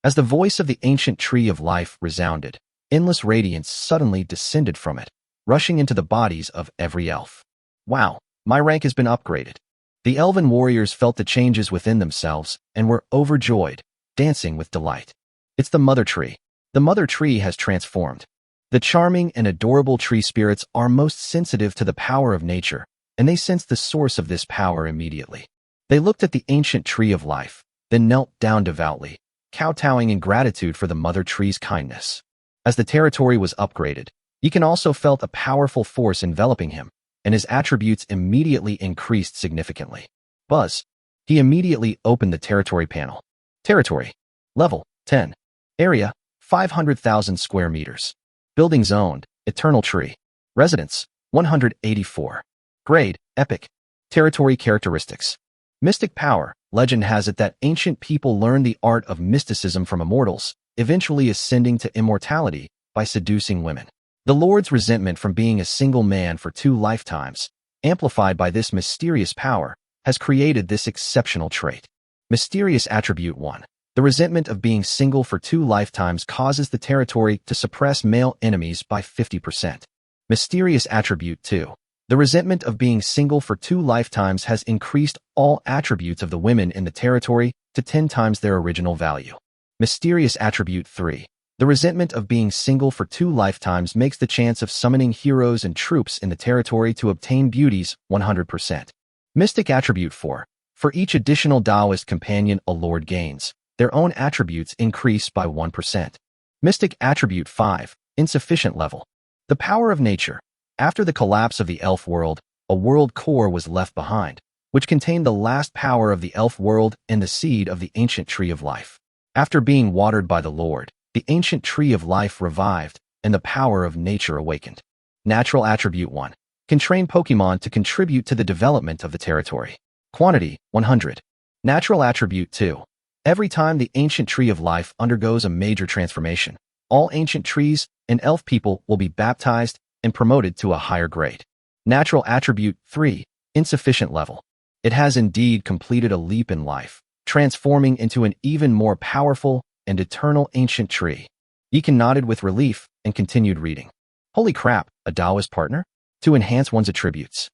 As the voice of the ancient tree of life resounded, endless radiance suddenly descended from it, rushing into the bodies of every elf. Wow, my rank has been upgraded. The elven warriors felt the changes within themselves and were overjoyed, dancing with delight. It's the mother tree. The mother tree has transformed. The charming and adorable tree spirits are most sensitive to the power of nature, and they sensed the source of this power immediately. They looked at the ancient tree of life, then knelt down devoutly, kowtowing in gratitude for the mother tree's kindness. As the territory was upgraded, Yikan also felt a powerful force enveloping him, and his attributes immediately increased significantly. Buzz. He immediately opened the territory panel. Territory. Level 10. Area 500,000 square meters. Buildings owned, Eternal Tree. Residence 184. Grade, Epic. Territory characteristics. Mystic power. Legend has it that ancient people learned the art of mysticism from immortals, eventually ascending to immortality by seducing women. The Lord's resentment from being a single man for 2 lifetimes, amplified by this mysterious power, has created this exceptional trait. Mysterious Attribute 1. The resentment of being single for 2 lifetimes causes the territory to suppress male enemies by 50%. Mysterious Attribute 2. The resentment of being single for 2 lifetimes has increased all attributes of the women in the territory to 10 times their original value. Mysterious Attribute 3. The resentment of being single for 2 lifetimes makes the chance of summoning heroes and troops in the territory to obtain beauties 100%. Mystic Attribute 4. For each additional Taoist companion a lord gains, their own attributes increase by 1%. Mystic Attribute 5. Insufficient level. The power of nature. After the collapse of the elf world, a world core was left behind, which contained the last power of the elf world and the seed of the ancient tree of life. After being watered by the Lord, the ancient tree of life revived, and the power of nature awakened. Natural Attribute 1. Can train Pokemon to contribute to the development of the territory. Quantity, 100. Natural Attribute 2. Every time the ancient tree of life undergoes a major transformation, all ancient trees and elf people will be baptized and promoted to a higher grade. Natural Attribute 3. Insufficient level. It has indeed completed a leap in life, transforming into an even more powerful and eternal ancient tree. Yikan nodded with relief and continued reading. Holy crap, a Taoist partner? To enhance one's attributes.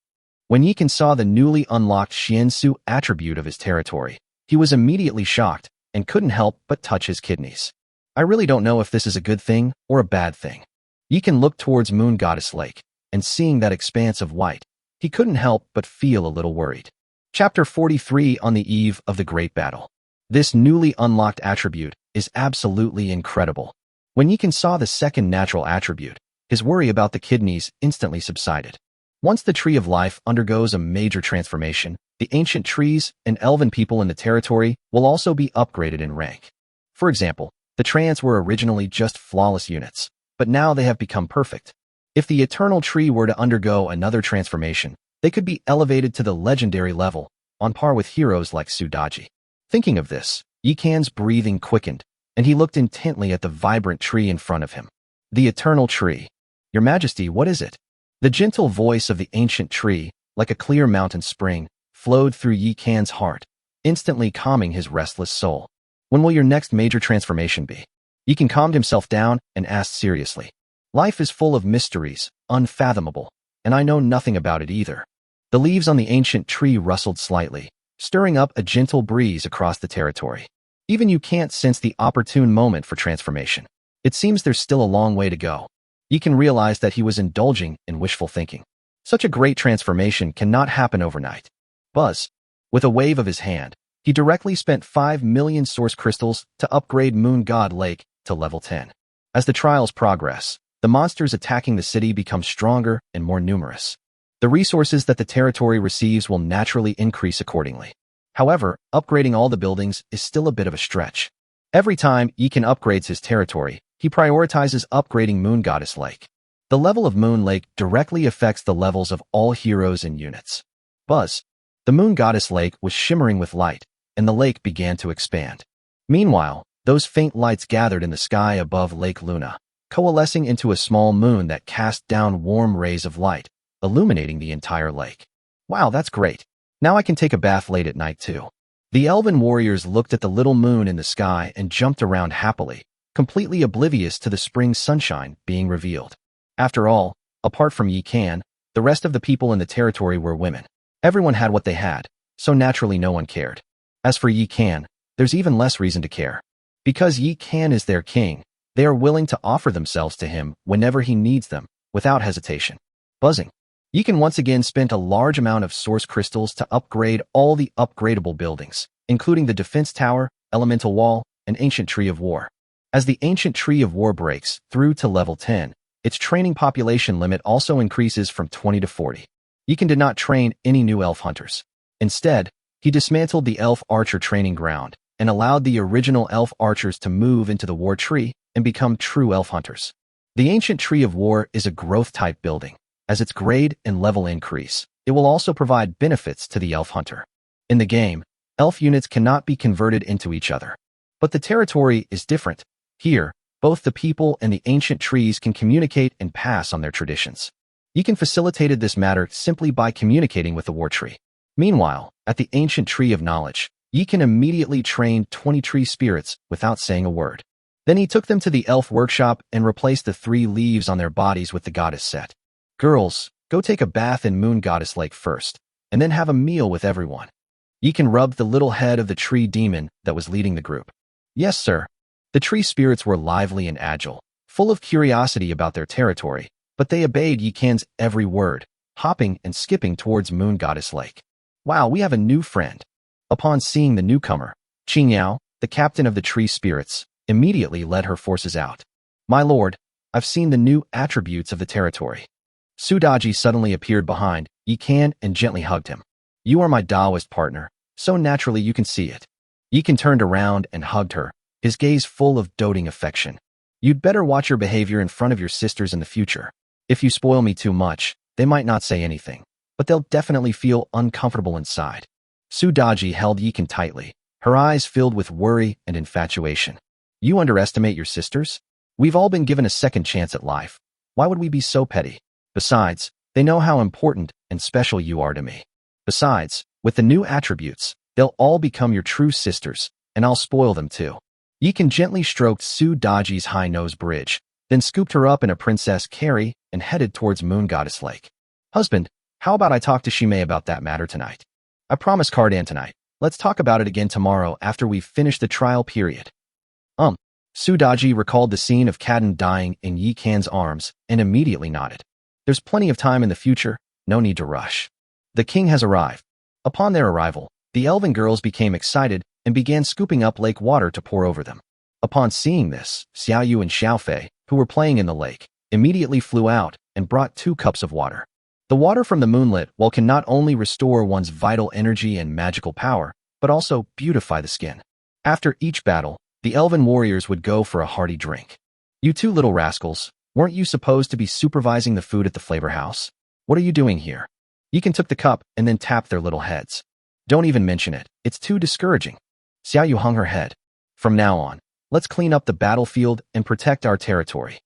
When Yikan saw the newly unlocked Xiansu attribute of his territory, he was immediately shocked and couldn't help but touch his kidneys. I really don't know if this is a good thing or a bad thing. Yikan looked towards Moon Goddess Lake, and seeing that expanse of white, he couldn't help but feel a little worried. Chapter 43 On the Eve of the Great Battle. This newly unlocked attribute is absolutely incredible. When Yikan saw the second natural attribute, his worry about the kidneys instantly subsided. Once the Tree of Life undergoes a major transformation, the ancient trees and elven people in the territory will also be upgraded in rank. For example, the Trans were originally just flawless units, but now they have become perfect. If the Eternal Tree were to undergo another transformation, they could be elevated to the legendary level, on par with heroes like Sudaji. Thinking of this, Yikan's breathing quickened, and he looked intently at the vibrant tree in front of him. The Eternal Tree. Your Majesty, what is it? The gentle voice of the ancient tree, like a clear mountain spring, flowed through Yikan's heart, instantly calming his restless soul. When will your next major transformation be? Yikan calmed himself down and asked seriously. Life is full of mysteries, unfathomable, and I know nothing about it either. The leaves on the ancient tree rustled slightly, stirring up a gentle breeze across the territory. Even you can't sense the opportune moment for transformation. It seems there's still a long way to go. Yikan realized that he was indulging in wishful thinking. Such a great transformation cannot happen overnight. Buzz. With a wave of his hand, he directly spent 5 million source crystals to upgrade Moon God Lake to level 10. As the trials progress, The monsters attacking the city become stronger and more numerous. The resources that the territory receives will naturally increase accordingly. However, upgrading all the buildings is still a bit of a stretch. Every time Yikan upgrades his territory, he prioritizes upgrading Moon Goddess Lake. The level of Moon Lake directly affects the levels of all heroes and units. Buzz. The Moon Goddess Lake was shimmering with light, and the lake began to expand. Meanwhile, those faint lights gathered in the sky above Lake Luna, coalescing into a small moon that cast down warm rays of light, illuminating the entire lake. Wow, that's great. Now I can take a bath late at night too. The elven warriors looked at the little moon in the sky and jumped around happily, completely oblivious to the spring sunshine being revealed. After all, apart from Yikan, the rest of the people in the territory were women. Everyone had what they had, so naturally no one cared. As for Yikan, there's even less reason to care. Because Yikan is their king, they are willing to offer themselves to him whenever he needs them, without hesitation. Buzzing. Yikan once again spent a large amount of source crystals to upgrade all the upgradable buildings, including the defense tower, elemental wall, and ancient tree of war. As the ancient tree of war breaks through to level 10, its training population limit also increases from 20 to 40. Yikan did not train any new elf hunters. Instead, he dismantled the elf archer training ground and allowed the original elf archers to move into the war tree and become true elf hunters. The ancient tree of war is a growth-type building. As its grade and level increase, it will also provide benefits to the elf hunter. In the game, elf units cannot be converted into each other. But the territory is different. Here, both the people and the ancient trees can communicate and pass on their traditions. Yikan facilitated this matter simply by communicating with the war tree. Meanwhile, at the ancient tree of knowledge, Yikan immediately trained 20 tree spirits without saying a word. Then he took them to the elf workshop and replaced the 3 leaves on their bodies with the goddess set. Girls, go take a bath in Moon Goddess Lake first, and then have a meal with everyone. Yikan rubbed the little head of the tree demon that was leading the group. Yes, sir. The tree spirits were lively and agile, full of curiosity about their territory, but they obeyed Yikan's every word, hopping and skipping towards Moon Goddess Lake. Wow, we have a new friend. Upon seeing the newcomer, Qingyao, the captain of the tree spirits, immediately led her forces out. My lord, I've seen the new attributes of the territory. Sudaji suddenly appeared behind Yikan and gently hugged him. You are my Taoist partner, so naturally you can see it. Yikan turned around and hugged her, his gaze full of doting affection. You'd better watch your behavior in front of your sisters in the future. If you spoil me too much, they might not say anything, but they'll definitely feel uncomfortable inside. Sudaji held Yikan tightly, her eyes filled with worry and infatuation. You underestimate your sisters? We've all been given a second chance at life. Why would we be so petty? Besides, they know how important and special you are to me. Besides, with the new attributes, they'll all become your true sisters, and I'll spoil them too. Yikan gently stroked Sudaji's high nose bridge, then scooped her up in a princess carry and headed towards Moon Goddess Lake. Husband, how about I talk to Shimei about that matter tonight? I promised Cardan tonight. Let's talk about it again tomorrow after we've finished the trial period. Sudaji recalled the scene of Kaden dying in Yikan's arms and immediately nodded. There's plenty of time in the future, no need to rush. The king has arrived. Upon their arrival, the elven girls became excited and began scooping up lake water to pour over them. Upon seeing this, Xiaoyu and Xiaofei, who were playing in the lake, immediately flew out and brought 2 cups of water. The water from the moonlit well can not only restore one's vital energy and magical power, but also beautify the skin. After each battle, the elven warriors would go for a hearty drink. You 2 little rascals, weren't you supposed to be supervising the food at the flavor house? What are you doing here? Yikan took the cup and then tapped their little heads. Don't even mention it, it's too discouraging. Xiaoyu hung her head. From now on, let's clean up the battlefield and protect our territory.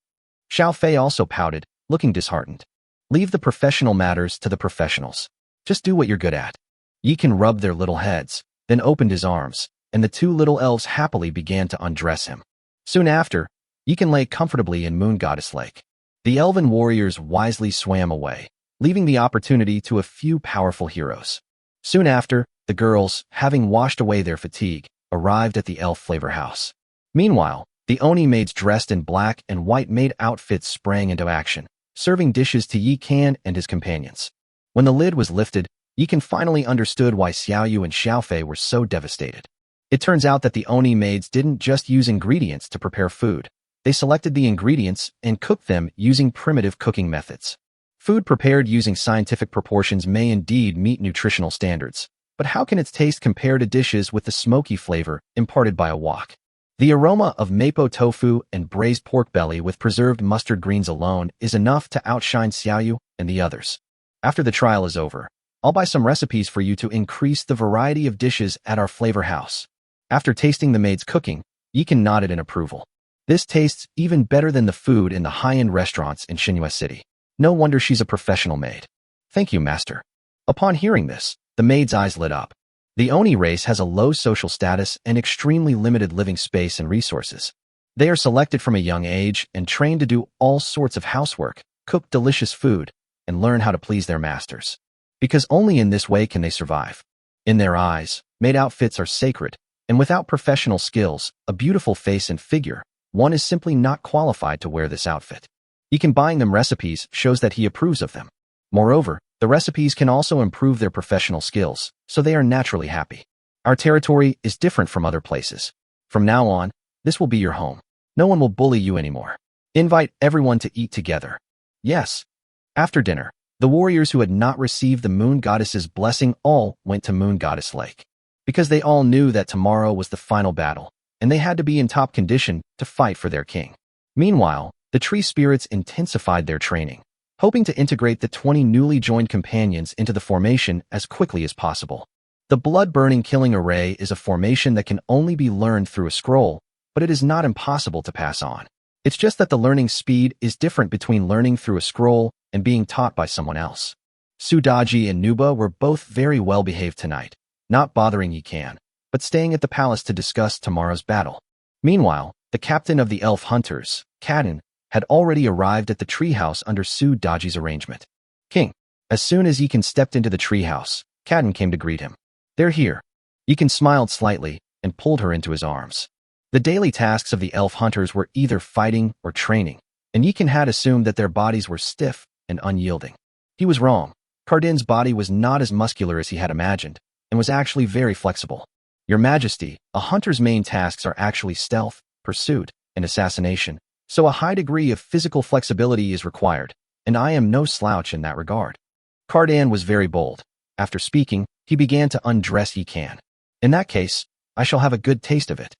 Xiaofei also pouted, looking disheartened. Leave the professional matters to the professionals. Just do what you're good at. Yikan rubbed their little heads, then opened his arms, and the 2 little elves happily began to undress him. Soon after, Yikan lay comfortably in Moon Goddess Lake. The elven warriors wisely swam away, leaving the opportunity to a few powerful heroes. Soon after, the girls, having washed away their fatigue, arrived at the elf flavor house. Meanwhile, the Oni maids dressed in black and white maid outfits sprang into action, serving dishes to Yikan and his companions. When the lid was lifted, Yikan finally understood why Xiaoyu and Xiaofei were so devastated. It turns out that the Oni maids didn't just use ingredients to prepare food. They selected the ingredients and cooked them using primitive cooking methods. Food prepared using scientific proportions may indeed meet nutritional standards, but how can its taste compare to dishes with the smoky flavor imparted by a wok? The aroma of mapo tofu and braised pork belly with preserved mustard greens alone is enough to outshine Xiaoyu and the others. After the trial is over, I'll buy some recipes for you to increase the variety of dishes at our flavor house. After tasting the maid's cooking, Yikan nodded in approval. This tastes even better than the food in the high-end restaurants in Xinhua City. No wonder she's a professional maid. Thank you, master. Upon hearing this, the maid's eyes lit up. The Oni race has a low social status and extremely limited living space and resources. They are selected from a young age and trained to do all sorts of housework, cook delicious food, and learn how to please their masters. Because only in this way can they survive. In their eyes, maid outfits are sacred, and without professional skills, a beautiful face and figure, one is simply not qualified to wear this outfit. Buying them recipes shows that he approves of them. Moreover, the recipes can also improve their professional skills, so they are naturally happy. Our territory is different from other places. From now on, this will be your home. No one will bully you anymore. Invite everyone to eat together. Yes. After dinner, the warriors who had not received the moon goddess's blessing all went to Moon Goddess Lake. Because they all knew that tomorrow was the final battle, and they had to be in top condition to fight for their king. Meanwhile, the tree spirits intensified their training, hoping to integrate the 20 newly joined companions into the formation as quickly as possible. The blood-burning killing array is a formation that can only be learned through a scroll, but it is not impossible to pass on. It's just that the learning speed is different between learning through a scroll and being taught by someone else. Sudaji and Nuba were both very well behaved tonight, not bothering Yikan, but staying at the palace to discuss tomorrow's battle. Meanwhile, the captain of the elf hunters, Kadin, had already arrived at the treehouse under Sudaji's arrangement. King. As soon as Yikan stepped into the treehouse, Kadin came to greet him. They're here. Yikan smiled slightly and pulled her into his arms. The daily tasks of the elf hunters were either fighting or training, and Yikan had assumed that their bodies were stiff and unyielding. He was wrong. Cardin's body was not as muscular as he had imagined, and was actually very flexible. Your Majesty, a hunter's main tasks are actually stealth, pursuit, and assassination, so a high degree of physical flexibility is required, and I am no slouch in that regard. Cardin was very bold. After speaking, he began to undress Yikan. In that case, I shall have a good taste of it.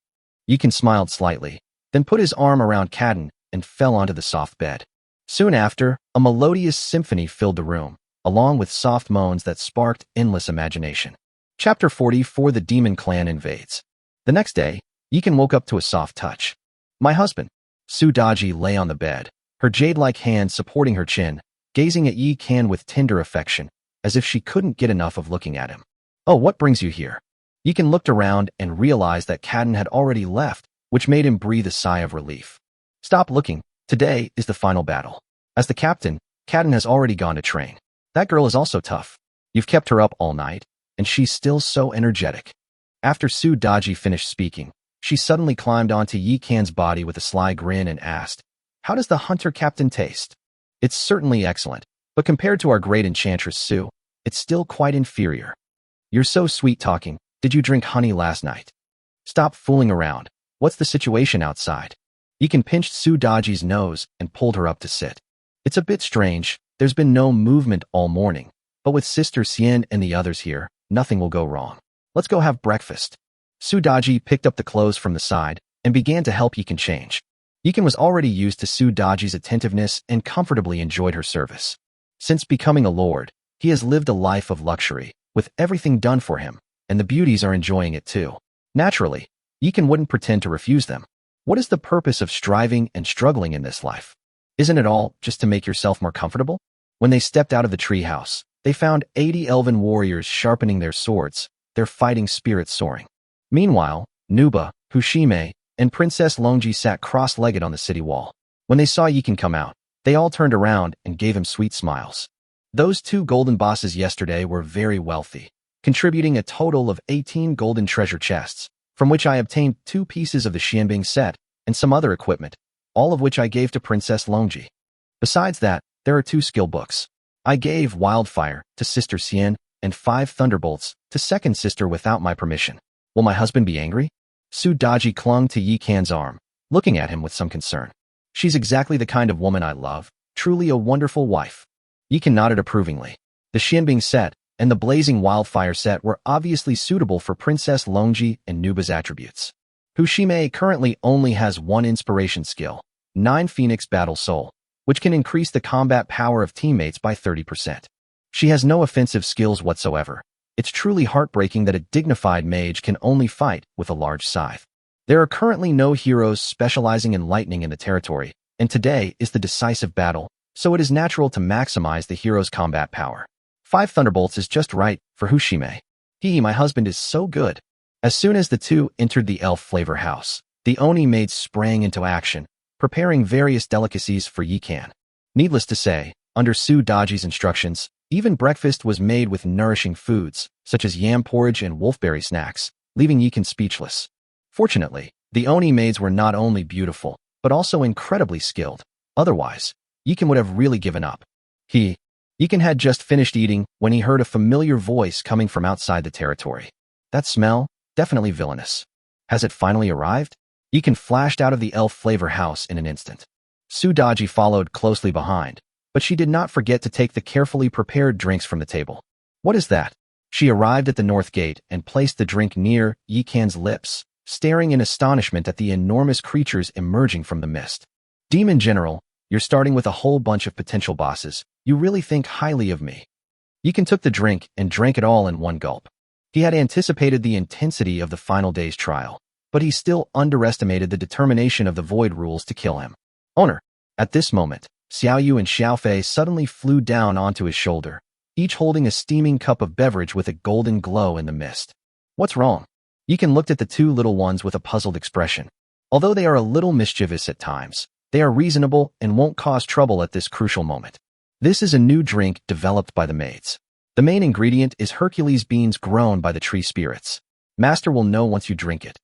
Yikan smiled slightly, then put his arm around Kadin and fell onto the soft bed. Soon after, a melodious symphony filled the room, along with soft moans that sparked endless imagination. Chapter 44: The Demon Clan Invades. The next day, Yikan woke up to a soft touch. My husband. Sudaji lay on the bed, her jade-like hand supporting her chin, gazing at Yikan with tender affection, as if she couldn't get enough of looking at him. Oh, what brings you here? Yikan looked around and realized that Kadin had already left, which made him breathe a sigh of relief. Stop looking. Today is the final battle. As the captain, Kadin has already gone to train. That girl is also tough. You've kept her up all night, and she's still so energetic. After Sudaji finished speaking, she suddenly climbed onto Yikan's body with a sly grin and asked, How does the hunter captain taste? It's certainly excellent, but compared to our great enchantress Su, it's still quite inferior. You're so sweet-talking. Did you drink honey last night? Stop fooling around. What's the situation outside? Yikan pinched Sudaji's nose and pulled her up to sit. It's a bit strange. There's been no movement all morning, but with Sister Xian and the others here, nothing will go wrong. Let's go have breakfast. Sudaji picked up the clothes from the side and began to help Yikan change. Yikan was already used to Sudaji's attentiveness and comfortably enjoyed her service. Since becoming a lord, he has lived a life of luxury, with everything done for him, and the beauties are enjoying it too. Naturally, Yikan wouldn't pretend to refuse them. What is the purpose of striving and struggling in this life? Isn't it all just to make yourself more comfortable? When they stepped out of the treehouse, they found 80 elven warriors sharpening their swords, their fighting spirits soaring. Meanwhile, Nuba, Hushime, and Princess Longji sat cross-legged on the city wall. When they saw Yikan come out, they all turned around and gave him sweet smiles. Those two golden bosses yesterday were very wealthy, contributing a total of 18 golden treasure chests, from which I obtained 2 pieces of the Xianbing set and some other equipment, all of which I gave to Princess Longji. Besides that, there are 2 skill books. I gave Wildfire to Sister Xian and 5 Thunderbolts to second sister without my permission. Will my husband be angry? Sudaji clung to Yikan's arm, looking at him with some concern. She's exactly the kind of woman I love, truly a wonderful wife. Yikan nodded approvingly. The Shinbing set and the blazing wildfire set were obviously suitable for Princess Longji and Nuba's attributes. Hushime currently only has one inspiration skill, 9 Phoenix Battle Soul, which can increase the combat power of teammates by 30%. She has no offensive skills whatsoever. It's truly heartbreaking that a dignified mage can only fight with a large scythe. There are currently no heroes specializing in lightning in the territory, and today is the decisive battle, so it is natural to maximize the hero's combat power. 5 thunderbolts is just right for Hushime. My husband is so good. As soon as the two entered the elf flavor house, the Oni maids sprang into action, preparing various delicacies for Yikan. Needless to say, under Sudaji's instructions, even breakfast was made with nourishing foods, such as yam porridge and wolfberry snacks, leaving Yikan speechless. Fortunately, the Oni maids were not only beautiful, but also incredibly skilled. Otherwise, Yikan would have really given up. Yikan had just finished eating when he heard a familiar voice coming from outside the territory. That smell? Definitely villainous. Has it finally arrived? Yikan flashed out of the elf flavor house in an instant. Sudaji followed closely behind, but she did not forget to take the carefully prepared drinks from the table. What is that? She arrived at the north gate and placed the drink near Yikan's lips, staring in astonishment at the enormous creatures emerging from the mist. Demon General, you're starting with a whole bunch of potential bosses. You really think highly of me. Yikan took the drink and drank it all in one gulp. He had anticipated the intensity of the final day's trial, but he still underestimated the determination of the Void Rules to kill him. Owner. At this moment, Xiaoyu and Xiaofei suddenly flew down onto his shoulder, each holding a steaming cup of beverage with a golden glow in the mist. What's wrong? Yikan looked at the two little ones with a puzzled expression. Although they are a little mischievous at times, they are reasonable and won't cause trouble at this crucial moment. This is a new drink developed by the maids. The main ingredient is Hercules beans grown by the tree spirits. Master will know once you drink it.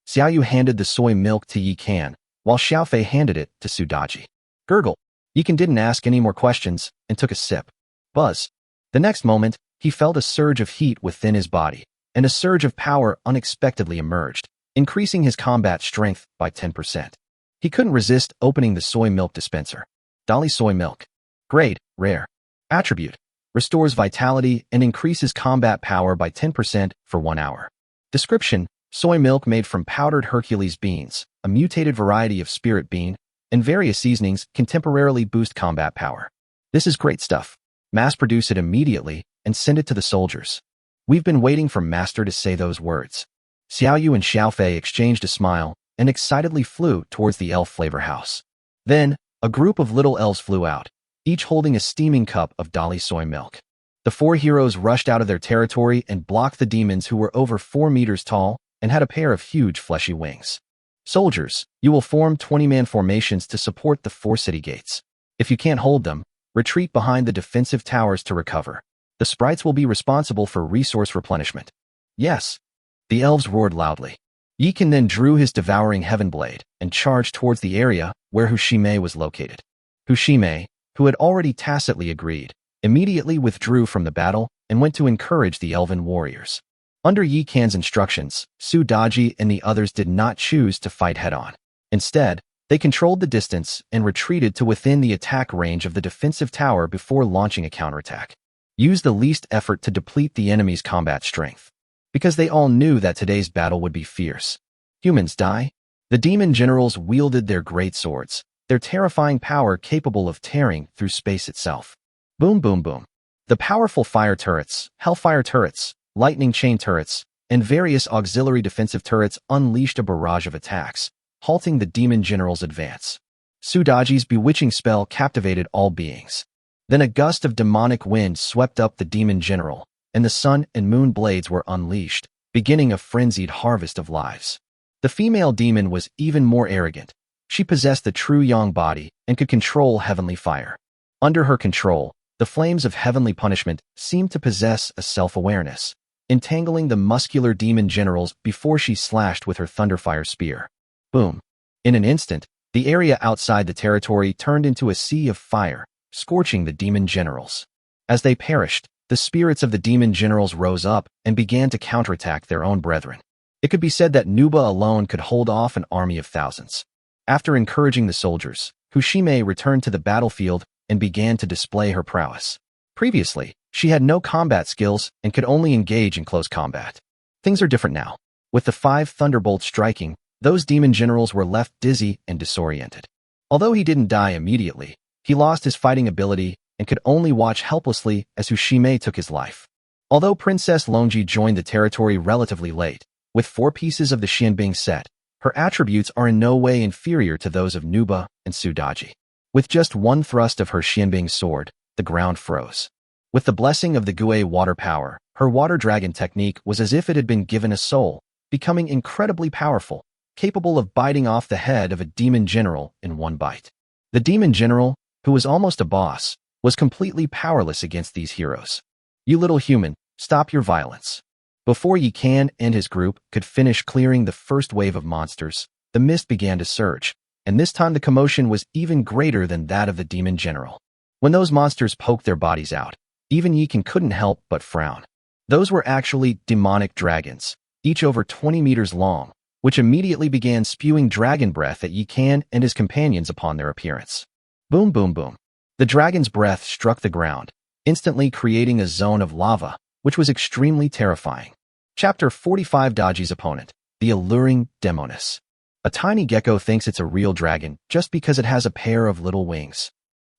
Xiaoyu handed the soy milk to Yikan, while Xiaofei handed it to Sudaji. Gurgle. Yikan didn't ask any more questions and took a sip. Buzz. The next moment, he felt a surge of heat within his body, and a surge of power unexpectedly emerged, increasing his combat strength by 10%. He couldn't resist opening the soy milk dispenser. Dolly soy milk. Grade, rare. Attribute. Restores vitality and increases combat power by 10% for 1 hour. Description. Soy milk made from powdered Hercules beans, a mutated variety of spirit bean, and various seasonings can temporarily boost combat power. This is great stuff. Mass produce it immediately and send it to the soldiers. We've been waiting for Master to say those words. Xiaoyu and Xiaofei exchanged a smile and excitedly flew towards the elf flavor house. Then, a group of little elves flew out, each holding a steaming cup of Dolly soy milk. The 4 heroes rushed out of their territory and blocked the demons who were over 4 meters tall and had a pair of huge fleshy wings. Soldiers, you will form 20-man formations to support the 4 city gates. If you can't hold them, retreat behind the defensive towers to recover. The sprites will be responsible for resource replenishment. Yes. The elves roared loudly. Yikan then drew his devouring heaven blade and charged towards the area where Hushime was located. Hushime, who had already tacitly agreed, immediately withdrew from the battle and went to encourage the elven warriors. Under Yikan's instructions, Sudaji and the others did not choose to fight head-on. Instead, they controlled the distance and retreated to within the attack range of the defensive tower before launching a counterattack. Use the least effort to deplete the enemy's combat strength. Because they all knew that today's battle would be fierce. Humans die. The demon generals wielded their great swords, their terrifying power capable of tearing through space itself. Boom, boom, boom. The powerful fire turrets, hellfire turrets, lightning chain turrets, and various auxiliary defensive turrets unleashed a barrage of attacks, halting the demon general's advance. Sudaji's bewitching spell captivated all beings. Then a gust of demonic wind swept up the demon general, and the sun and moon blades were unleashed, beginning a frenzied harvest of lives. The female demon was even more arrogant. She possessed the true yang body and could control heavenly fire. Under her control, the flames of heavenly punishment seemed to possess a self-awareness, entangling the muscular demon generals before she slashed with her thunderfire spear. Boom. In an instant, the area outside the territory turned into a sea of fire, scorching the demon generals. As they perished, the spirits of the demon generals rose up and began to counterattack their own brethren. It could be said that Nuba alone could hold off an army of thousands. After encouraging the soldiers, Fushime returned to the battlefield and began to display her prowess. Previously, she had no combat skills and could only engage in close combat. Things are different now. With the 5 thunderbolts striking, those demon generals were left dizzy and disoriented. Although he didn't die immediately, he lost his fighting ability and could only watch helplessly as Fushime took his life. Although Princess Longi joined the territory relatively late, with 4 pieces of the Xianbing set, her attributes are in no way inferior to those of Nuba and Sudaji. With just one thrust of her Xianbing sword, the ground froze. With the blessing of the Gue water power, her water dragon technique was as if it had been given a soul, becoming incredibly powerful, capable of biting off the head of a demon general in one bite. The demon general, who was almost a boss, was completely powerless against these heroes. You little human, stop your violence. Before Yi Kan and his group could finish clearing the first wave of monsters, the mist began to surge, and this time the commotion was even greater than that of the demon general. When those monsters poked their bodies out, even Yi Kan couldn't help but frown. Those were actually demonic dragons, each over 20 meters long, which immediately began spewing dragon breath at Yi Kan and his companions upon their appearance. Boom, boom, boom. The dragon's breath struck the ground, instantly creating a zone of lava, which was extremely terrifying. Chapter 45. Daji's opponent, the alluring Demonis. A tiny gecko thinks it's a real dragon just because it has a pair of little wings.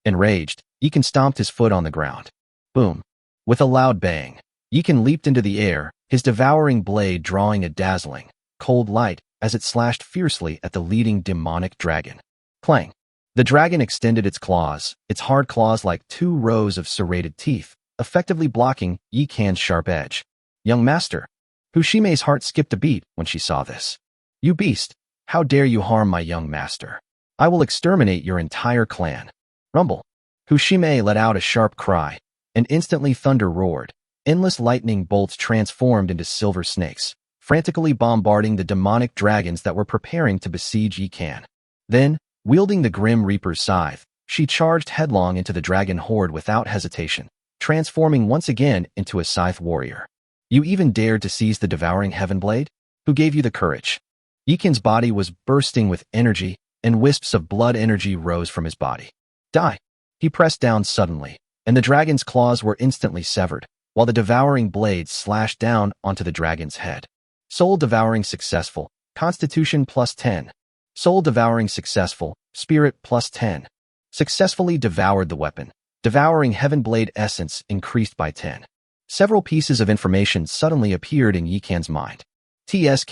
Enraged, Yi Kan stomped his foot on the ground. Boom. With a loud bang, Yi Kan leaped into the air, his devouring blade drawing a dazzling, cold light as it slashed fiercely at the leading demonic dragon. Clang. The dragon extended its claws, its hard claws like 2 rows of serrated teeth, effectively blocking Yi Kan's sharp edge. Young master. Fushime's heart skipped a beat when she saw this. You beast, how dare you harm my young master? I will exterminate your entire clan. Rumble. Fushime let out a sharp cry, and instantly thunder roared. Endless lightning bolts transformed into silver snakes, frantically bombarding the demonic dragons that were preparing to besiege Yi Kan. Then, wielding the Grim Reaper's scythe, she charged headlong into the dragon horde without hesitation, transforming once again into a scythe warrior. You even dared to seize the devouring heaven blade? Who gave you the courage? Yi Kan's body was bursting with energy, and wisps of blood energy rose from his body. Die! He pressed down suddenly, and the dragon's claws were instantly severed, while the devouring blade slashed down onto the dragon's head. Soul devouring successful, Constitution +10. Soul devouring successful, Spirit +10. Successfully devoured the weapon. Devouring heaven blade essence increased by 10. Several pieces of information suddenly appeared in Yi Kan's mind. TSK.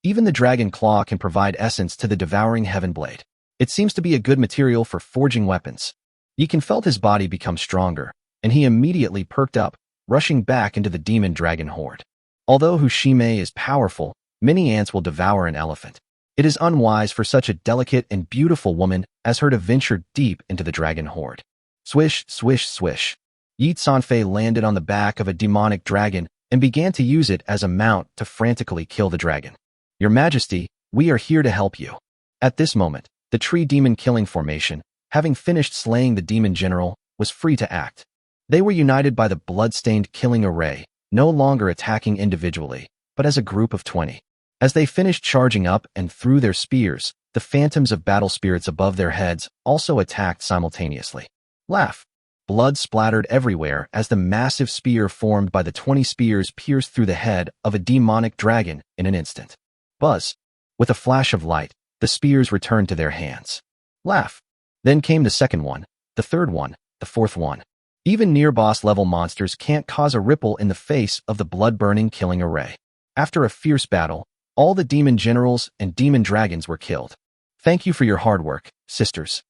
Even the dragon claw can provide essence to the devouring heaven blade. It seems to be a good material for forging weapons. Yi Kan felt his body become stronger, and he immediately perked up, rushing back into the demon dragon horde. Although Fushime is powerful, many ants will devour an elephant. It is unwise for such a delicate and beautiful woman as her to venture deep into the dragon horde. Swish, swish, swish. Yi Sanfei landed on the back of a demonic dragon and began to use it as a mount to frantically kill the dragon. Your Majesty, we are here to help you. At this moment, the tree demon killing formation, having finished slaying the demon general, was free to act. They were united by the blood-stained killing array, no longer attacking individually, but as a group of 20. As they finished charging up and threw their spears, the phantoms of battle spirits above their heads also attacked simultaneously. Laugh. Blood splattered everywhere as the massive spear formed by the 20 spears pierced through the head of a demonic dragon in an instant. Buzz. With a flash of light, the spears returned to their hands. Laugh. Then came the second one, the third one, the fourth one. Even near-boss level monsters can't cause a ripple in the face of the blood-burning killing array. After a fierce battle, all the demon generals and demon dragons were killed. Thank you for your hard work, sisters.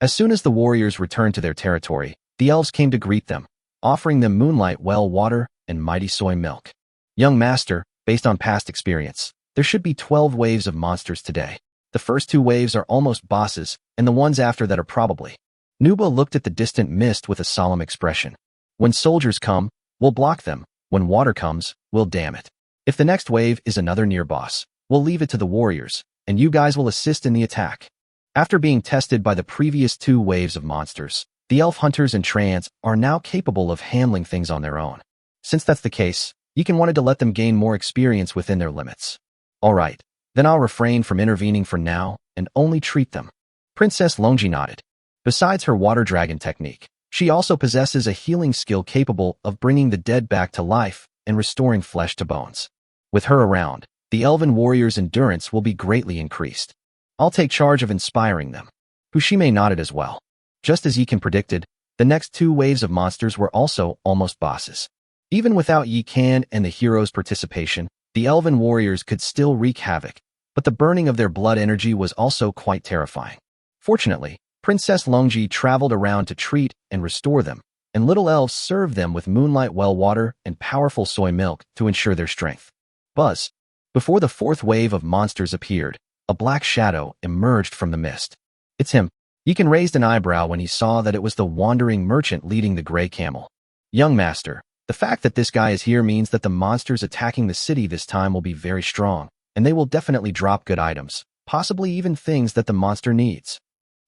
As soon as the warriors returned to their territory, the elves came to greet them, offering them moonlight well water and mighty soy milk. Young master, based on past experience, there should be 12 waves of monsters today. The first 2 waves are almost bosses, and the ones after that are probably. Nuba looked at the distant mist with a solemn expression. When soldiers come, we'll block them. When water comes, we'll dam it. If the next wave is another near boss, we'll leave it to the warriors, and you guys will assist in the attack. After being tested by the previous 2 waves of monsters, the elf hunters and trans are now capable of handling things on their own. Since that's the case, Yi Kan wanted to let them gain more experience within their limits. Alright, Then I'll refrain from intervening for now and only treat them. Princess Longji nodded. Besides her water dragon technique, she also possesses a healing skill capable of bringing the dead back to life and restoring flesh to bones. With her around, the elven warrior's endurance will be greatly increased. I'll take charge of inspiring them. Fushime nodded as well. Just as Yikan predicted, the next two waves of monsters were also almost bosses. Even without Yikan and the hero's participation, the elven warriors could still wreak havoc, but the burning of their blood energy was also quite terrifying. Fortunately, Princess Longji traveled around to treat and restore them, and little elves served them with moonlight well water and powerful soy milk to ensure their strength. Buzz. Before the fourth wave of monsters appeared, a black shadow emerged from the mist. It's him. Yikan raised an eyebrow when he saw that it was the wandering merchant leading the gray camel. Young master, the fact that this guy is here means that the monsters attacking the city this time will be very strong, and they will definitely drop good items, possibly even things that the monster needs.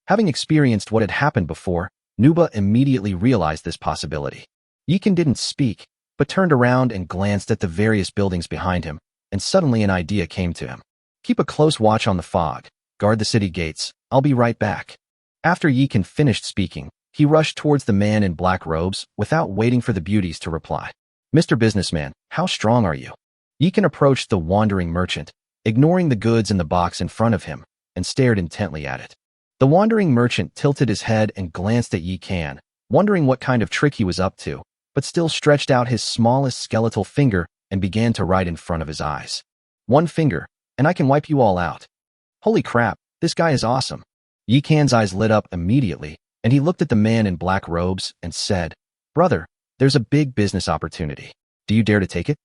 Having experienced what had happened before, Nuba immediately realized this possibility. Yikan didn't speak, but turned around and glanced at the various buildings behind him, and suddenly an idea came to him. Keep a close watch on the fog, guard the city gates, I'll be right back. After Yikan finished speaking, he rushed towards the man in black robes without waiting for the beauties to reply. Mr. Businessman, how strong are you? Yikan approached the wandering merchant, ignoring the goods in the box in front of him, and stared intently at it. The wandering merchant tilted his head and glanced at Yikan, wondering what kind of trick he was up to, but still stretched out his smallest skeletal finger and began to write in front of his eyes. One finger, and I can wipe you all out. Holy crap, this guy is awesome. Yikan's eyes lit up immediately, and he looked at the man in black robes and said, Brother, there's a big business opportunity. Do you dare to take it?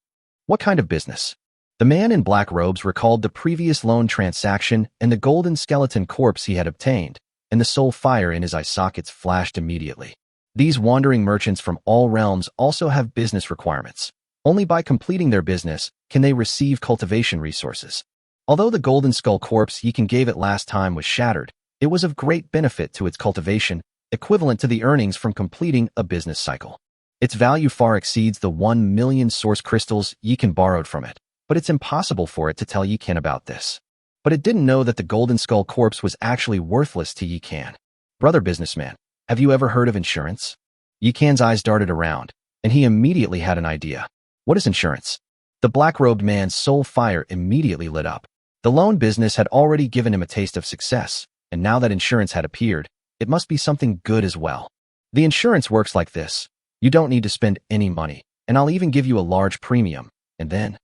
What kind of business? The man in black robes recalled the previous loan transaction and the golden skeleton corpse he had obtained, and the soul fire in his eye sockets flashed immediately. These wandering merchants from all realms also have business requirements. Only by completing their business can they receive cultivation resources. Although the golden skull corpse Yikan gave it last time was shattered, it was of great benefit to its cultivation, equivalent to the earnings from completing a business cycle. Its value far exceeds the 1 million source crystals Yikan borrowed from it, but it's impossible for it to tell Yikan about this. But it didn't know that the golden skull corpse was actually worthless to Yikan. Brother businessman, have you ever heard of insurance? Yikan's eyes darted around, and he immediately had an idea. What is insurance? The black-robed man's soul fire immediately lit up. The loan business had already given him a taste of success, and now that insurance had appeared, it must be something good as well. The insurance works like this. You don't need to spend any money, and I'll even give you a large premium, and then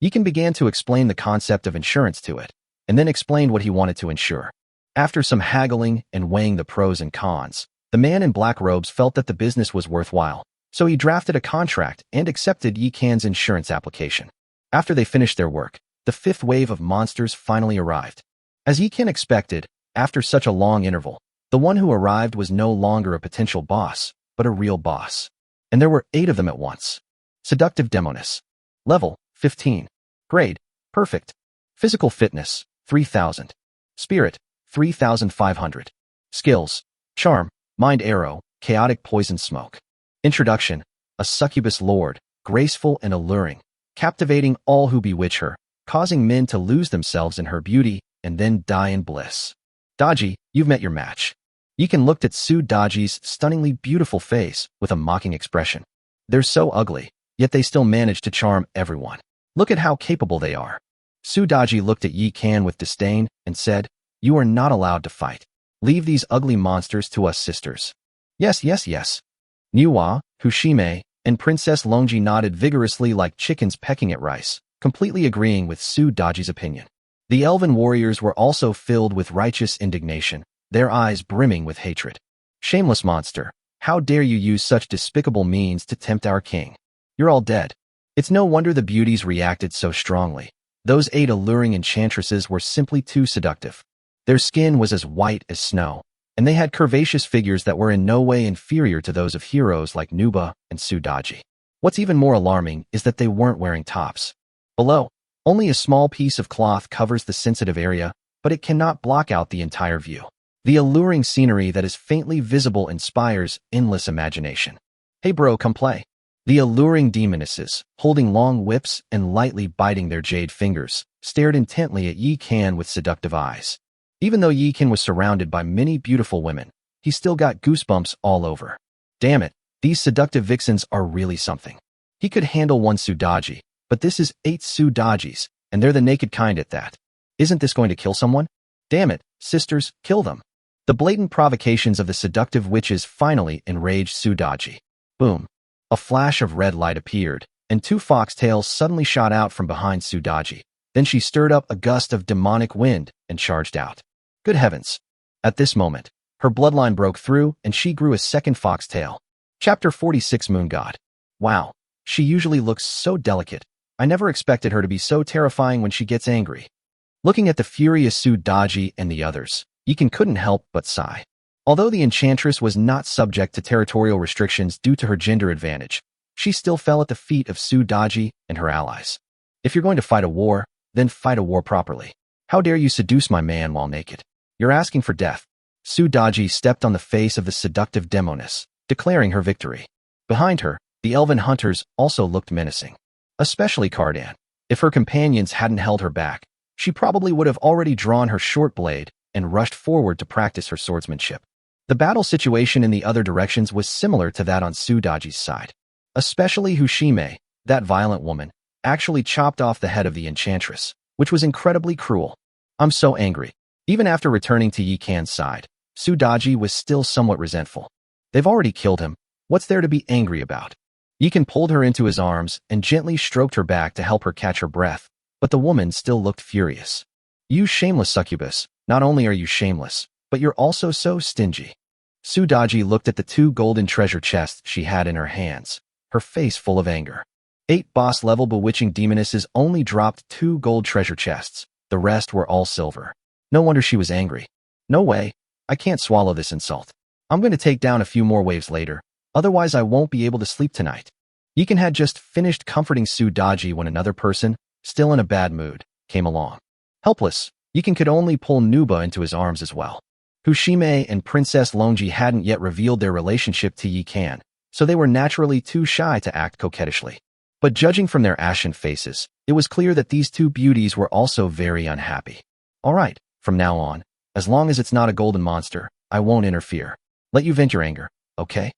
Yikan began to explain the concept of insurance to it, and then explained what he wanted to insure. After some haggling and weighing the pros and cons, the man in black robes felt that the business was worthwhile, so he drafted a contract and accepted Yikan's insurance application. After they finished their work, the fifth wave of monsters finally arrived. As Yikan expected, after such a long interval, the one who arrived was no longer a potential boss, but a real boss. And there were 8 of them at once. Seductive Demoness. Level, 15. Grade, Perfect. Physical Fitness, 3,000. Spirit, 3,500. Skills, Charm, Mind Arrow, Chaotic Poison Smoke. Introduction, a succubus lord, graceful and alluring, captivating all who bewitch her, causing men to lose themselves in her beauty and then die in bliss. Daji, you've met your match. Yikan looked at Su Daji's stunningly beautiful face with a mocking expression. They're so ugly, yet they still manage to charm everyone. Look at how capable they are. Su Daji looked at Yikan with disdain and said, You are not allowed to fight. Leave these ugly monsters to us sisters. Yes, yes, yes. Nuwa, Fushime, and Princess Longji nodded vigorously like chickens pecking at rice, completely agreeing with Su Daji's opinion. The elven warriors were also filled with righteous indignation, their eyes brimming with hatred. Shameless monster, how dare you use such despicable means to tempt our king? You're all dead. It's no wonder the beauties reacted so strongly. Those 8 alluring enchantresses were simply too seductive. Their skin was as white as snow, and they had curvaceous figures that were in no way inferior to those of heroes like Nuba and Su Daji. What's even more alarming is that they weren't wearing tops. Below, only a small piece of cloth covers the sensitive area, but it cannot block out the entire view. The alluring scenery that is faintly visible inspires endless imagination. Hey bro, come play. The alluring demonesses, holding long whips and lightly biting their jade fingers, stared intently at Yi Kan with seductive eyes. Even though Yi Kan was surrounded by many beautiful women, he still got goosebumps all over. Damn it, these seductive vixens are really something. He could handle one Sudaji, but this is 8 Sudajis, and they're the naked kind at that. Isn't this going to kill someone? Damn it, sisters, kill them. The blatant provocations of the seductive witches finally enraged Sudaji. Boom. A flash of red light appeared, and 2 foxtails suddenly shot out from behind Sudaji. Then she stirred up a gust of demonic wind and charged out. Good heavens. At this moment, her bloodline broke through and she grew a second foxtail. Chapter 46 Moon God. Wow. She usually looks so delicate. I never expected her to be so terrifying when she gets angry. Looking at the furious Sudaji and the others, Yikan couldn't help but sigh. Although the enchantress was not subject to territorial restrictions due to her gender advantage, she still fell at the feet of Sudaji and her allies. If you're going to fight a war, then fight a war properly. How dare you seduce my man while naked? You're asking for death. Sudaji stepped on the face of the seductive demoness, declaring her victory. Behind her, the elven hunters also looked menacing. Especially Cardan. If her companions hadn't held her back, she probably would have already drawn her short blade and rushed forward to practice her swordsmanship. The battle situation in the other directions was similar to that on Sudaji's side. Especially Hushime, that violent woman, actually chopped off the head of the enchantress, which was incredibly cruel. I'm so angry. Even after returning to Yi Kan's side, Sudaji was still somewhat resentful. They've already killed him. What's there to be angry about? Yi Kan pulled her into his arms and gently stroked her back to help her catch her breath, but the woman still looked furious. You shameless succubus, not only are you shameless, but you're also so stingy. Sudaji looked at the 2 golden treasure chests she had in her hands, her face full of anger. 8 boss-level bewitching demonesses only dropped 2 gold treasure chests. The rest were all silver. No wonder she was angry. No way. I can't swallow this insult. I'm going to take down a few more waves later. Otherwise, I won't be able to sleep tonight. Yikan had just finished comforting Sudaji when another person, still in a bad mood, came along. Helpless, Yikan could only pull Nuba into his arms as well. Hushime and Princess Longi hadn't yet revealed their relationship to Yikan, so they were naturally too shy to act coquettishly. But judging from their ashen faces, it was clear that these 2 beauties were also very unhappy. All right, from now on, as long as it's not a golden monster, I won't interfere. Let you vent your anger, okay?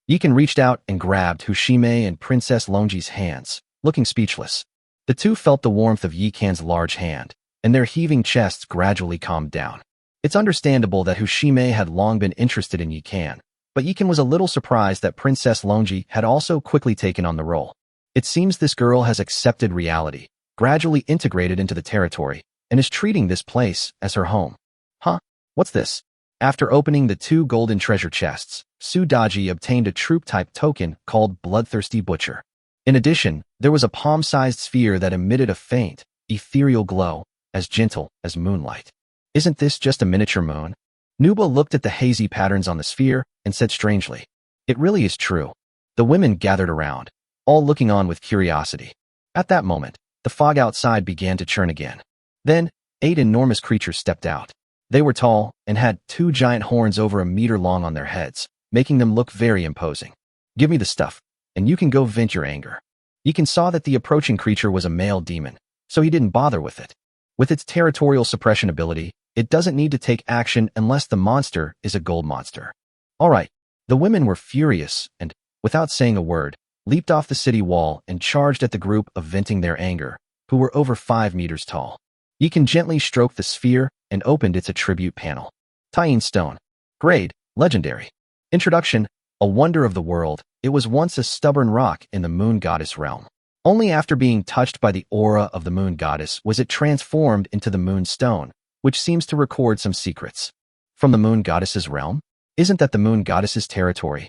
Yikan reached out and grabbed Hushime and Princess Longi's hands, looking speechless. The 2 felt the warmth of Yikan's large hand, and their heaving chests gradually calmed down. It's understandable that Hushime had long been interested in Yikan, but Yikan was a little surprised that Princess Longi had also quickly taken on the role. It seems this girl has accepted reality, gradually integrated into the territory, and is treating this place as her home. Huh? What's this? After opening the 2 golden treasure chests, Sudaji obtained a troop-type token called Bloodthirsty Butcher. In addition, there was a palm-sized sphere that emitted a faint, ethereal glow, as gentle as moonlight. Isn't this just a miniature moon? Nuba looked at the hazy patterns on the sphere and said strangely, it really is true. The women gathered around, all looking on with curiosity. At that moment, the fog outside began to churn again. Then, 8 enormous creatures stepped out. They were tall and had 2 giant horns over a meter long on their heads, making them look very imposing. Give me the stuff, and you can go vent your anger. Yikan saw that the approaching creature was a male demon, so he didn't bother with it. With its territorial suppression ability, it doesn't need to take action unless the monster is a gold monster. All right, the women were furious and, without saying a word, leaped off the city wall and charged at the group of venting their anger, who were over 5 meters tall. Yikan gently stroked the sphere and opened its attribute panel. Tying Stone. Grade, Legendary. Introduction, a wonder of the world, it was once a stubborn rock in the Moon Goddess realm. Only after being touched by the aura of the Moon Goddess was it transformed into the Moon Stone, which seems to record some secrets. From the Moon Goddess's realm? Isn't that the Moon Goddess's territory?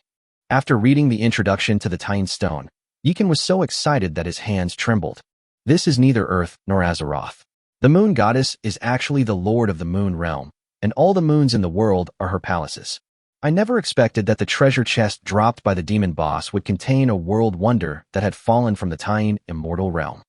After reading the introduction to the Tying Stone, Yikan was so excited that his hands trembled. This is neither Earth nor Azeroth. The Moon Goddess is actually the Lord of the Moon Realm, and all the moons in the world are her palaces. I never expected that the treasure chest dropped by the demon boss would contain a world wonder that had fallen from the Tying Immortal Realm.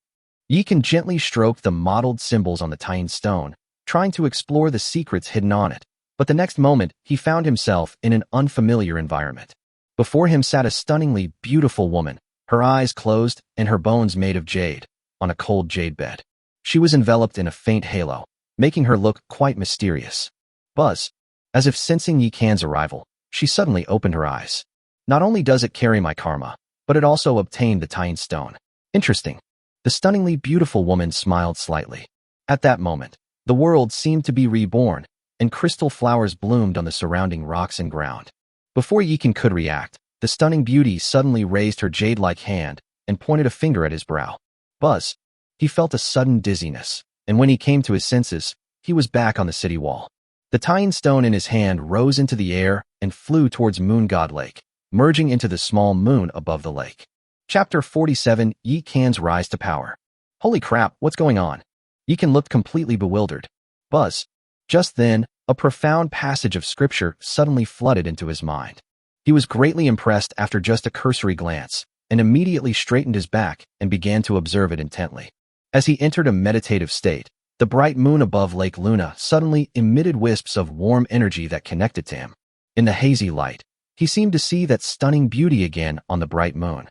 Yikan gently stroked the mottled symbols on the Tying Stone, trying to explore the secrets hidden on it, but the next moment he found himself in an unfamiliar environment. Before him sat a stunningly beautiful woman, her eyes closed and her bones made of jade, on a cold jade bed. She was enveloped in a faint halo, making her look quite mysterious. Buzz. As if sensing Yi Can's arrival, she suddenly opened her eyes. Not only does it carry my karma, but it also obtained the Tying Stone. Interesting. The stunningly beautiful woman smiled slightly. At that moment, the world seemed to be reborn, and crystal flowers bloomed on the surrounding rocks and ground. Before Yi Can could react, the stunning beauty suddenly raised her jade-like hand and pointed a finger at his brow. Buzz. He felt a sudden dizziness, and when he came to his senses, he was back on the city wall. The Tying Stone in his hand rose into the air and flew towards Moon God Lake, merging into the small moon above the lake. Chapter 47, Yi Can's Rise to Power. Holy crap, what's going on? Yi Can looked completely bewildered. Buzz. Just then, a profound passage of scripture suddenly flooded into his mind. He was greatly impressed after just a cursory glance, and immediately straightened his back and began to observe it intently. As he entered a meditative state, the bright moon above Lake Luna suddenly emitted wisps of warm energy that connected to him. In the hazy light, he seemed to see that stunning beauty again on the bright moon.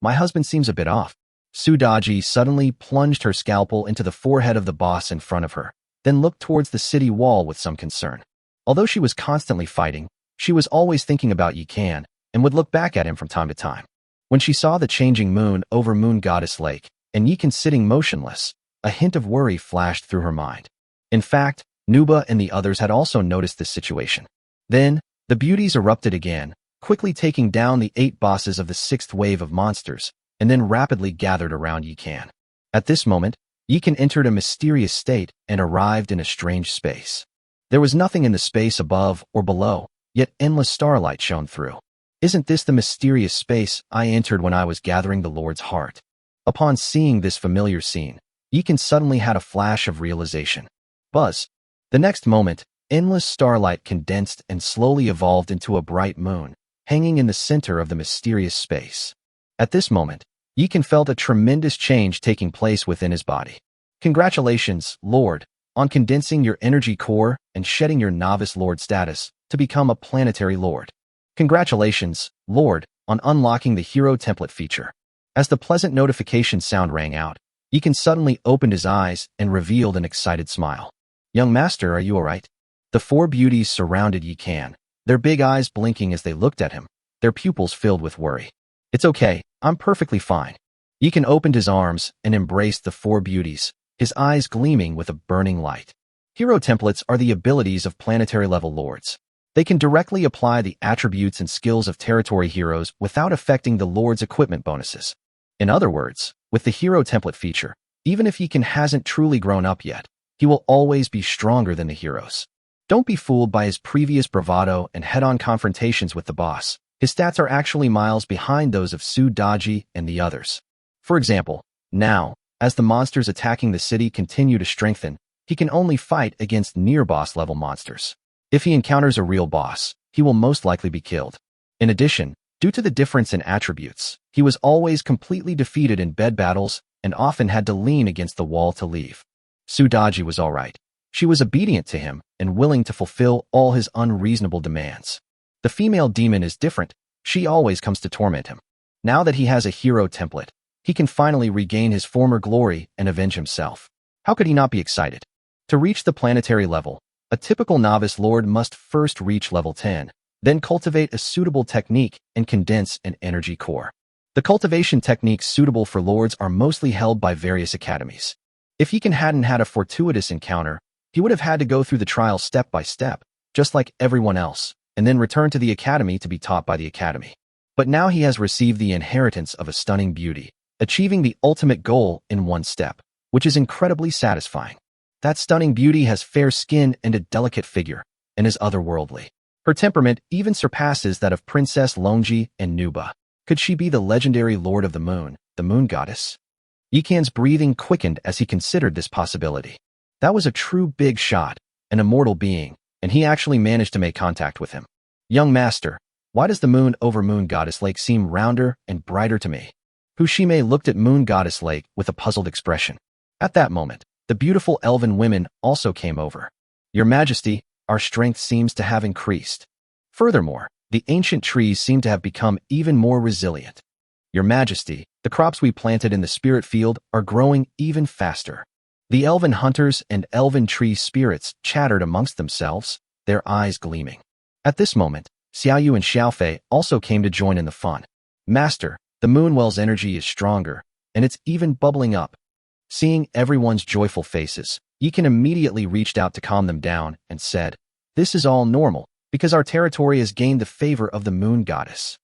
My husband seems a bit off. Succubi suddenly plunged her scalpel into the forehead of the boss in front of her, then looked towards the city wall with some concern. Although she was constantly fighting, she was always thinking about Yi Can and would look back at him from time to time. When she saw the changing moon over Moon Goddess Lake and Yi Can sitting motionless, a hint of worry flashed through her mind. In fact, Nuba and the others had also noticed this situation. Then, the beauties erupted again, quickly taking down the 8 bosses of the 6th wave of monsters, and then rapidly gathered around Yi Can. At this moment, Yi Can entered a mysterious state and arrived in a strange space. There was nothing in the space above or below, yet endless starlight shone through. Isn't this the mysterious space I entered when I was gathering the Lord's heart? Upon seeing this familiar scene, Yi Can suddenly had a flash of realization. Buzz. The next moment, endless starlight condensed and slowly evolved into a bright moon, hanging in the center of the mysterious space. At this moment, Yi Can felt a tremendous change taking place within his body. Congratulations, Lord, on condensing your energy core and shedding your novice Lord status to become a planetary Lord. Congratulations, Lord, on unlocking the Hero Template feature. As the pleasant notification sound rang out, Yi Can suddenly opened his eyes and revealed an excited smile. Young master, are you alright? The 4 beauties surrounded Yi Can, their big eyes blinking as they looked at him, their pupils filled with worry. It's okay, I'm perfectly fine. Yi Can opened his arms and embraced the 4 beauties, his eyes gleaming with a burning light. Hero templates are the abilities of planetary-level lords. They can directly apply the attributes and skills of territory heroes without affecting the lord's equipment bonuses. In other words, with the hero template feature, even if Yi Can hasn't truly grown up yet, he will always be stronger than the heroes. Don't be fooled by his previous bravado and head-on confrontations with the boss. His stats are actually miles behind those of Succubi and the others. For example, now, as the monsters attacking the city continue to strengthen, he can only fight against near-boss level monsters. If he encounters a real boss, he will most likely be killed. In addition, due to the difference in attributes, he was always completely defeated in bed battles and often had to lean against the wall to leave. Succubi was alright. She was obedient to him and willing to fulfill all his unreasonable demands. The female demon is different. She always comes to torment him. Now that he has a hero template, he can finally regain his former glory and avenge himself. How could he not be excited? To reach the planetary level, a typical novice lord must first reach level 10, then cultivate a suitable technique and condense an energy core. The cultivation techniques suitable for lords are mostly held by various academies. If Yi Can hadn't had a fortuitous encounter, he would have had to go through the trial step by step, just like everyone else, and then return to the academy to be taught by the academy. But now he has received the inheritance of a stunning beauty, achieving the ultimate goal in one step, which is incredibly satisfying. That stunning beauty has fair skin and a delicate figure, and is otherworldly. Her temperament even surpasses that of Princess Longji and Nuba. Could she be the legendary Lord of the Moon Goddess? Yi Can's breathing quickened as he considered this possibility. That was a true big shot, an immortal being, and he actually managed to make contact with him. Young master, why does the moon over Moon Goddess Lake seem rounder and brighter to me? Fushime looked at Moon Goddess Lake with a puzzled expression. At that moment, the beautiful elven women also came over. Your Majesty, our strength seems to have increased. Furthermore, the ancient trees seem to have become even more resilient. Your Majesty, the crops we planted in the spirit field are growing even faster. The elven hunters and elven tree spirits chattered amongst themselves, their eyes gleaming. At this moment, Xiaoyu and Xiaofei also came to join in the fun. Master, the Moonwell's energy is stronger, and it's even bubbling up. Seeing everyone's joyful faces, Yikan immediately reached out to calm them down and said, "This is all normal, because our territory has gained the favor of the Moon Goddess."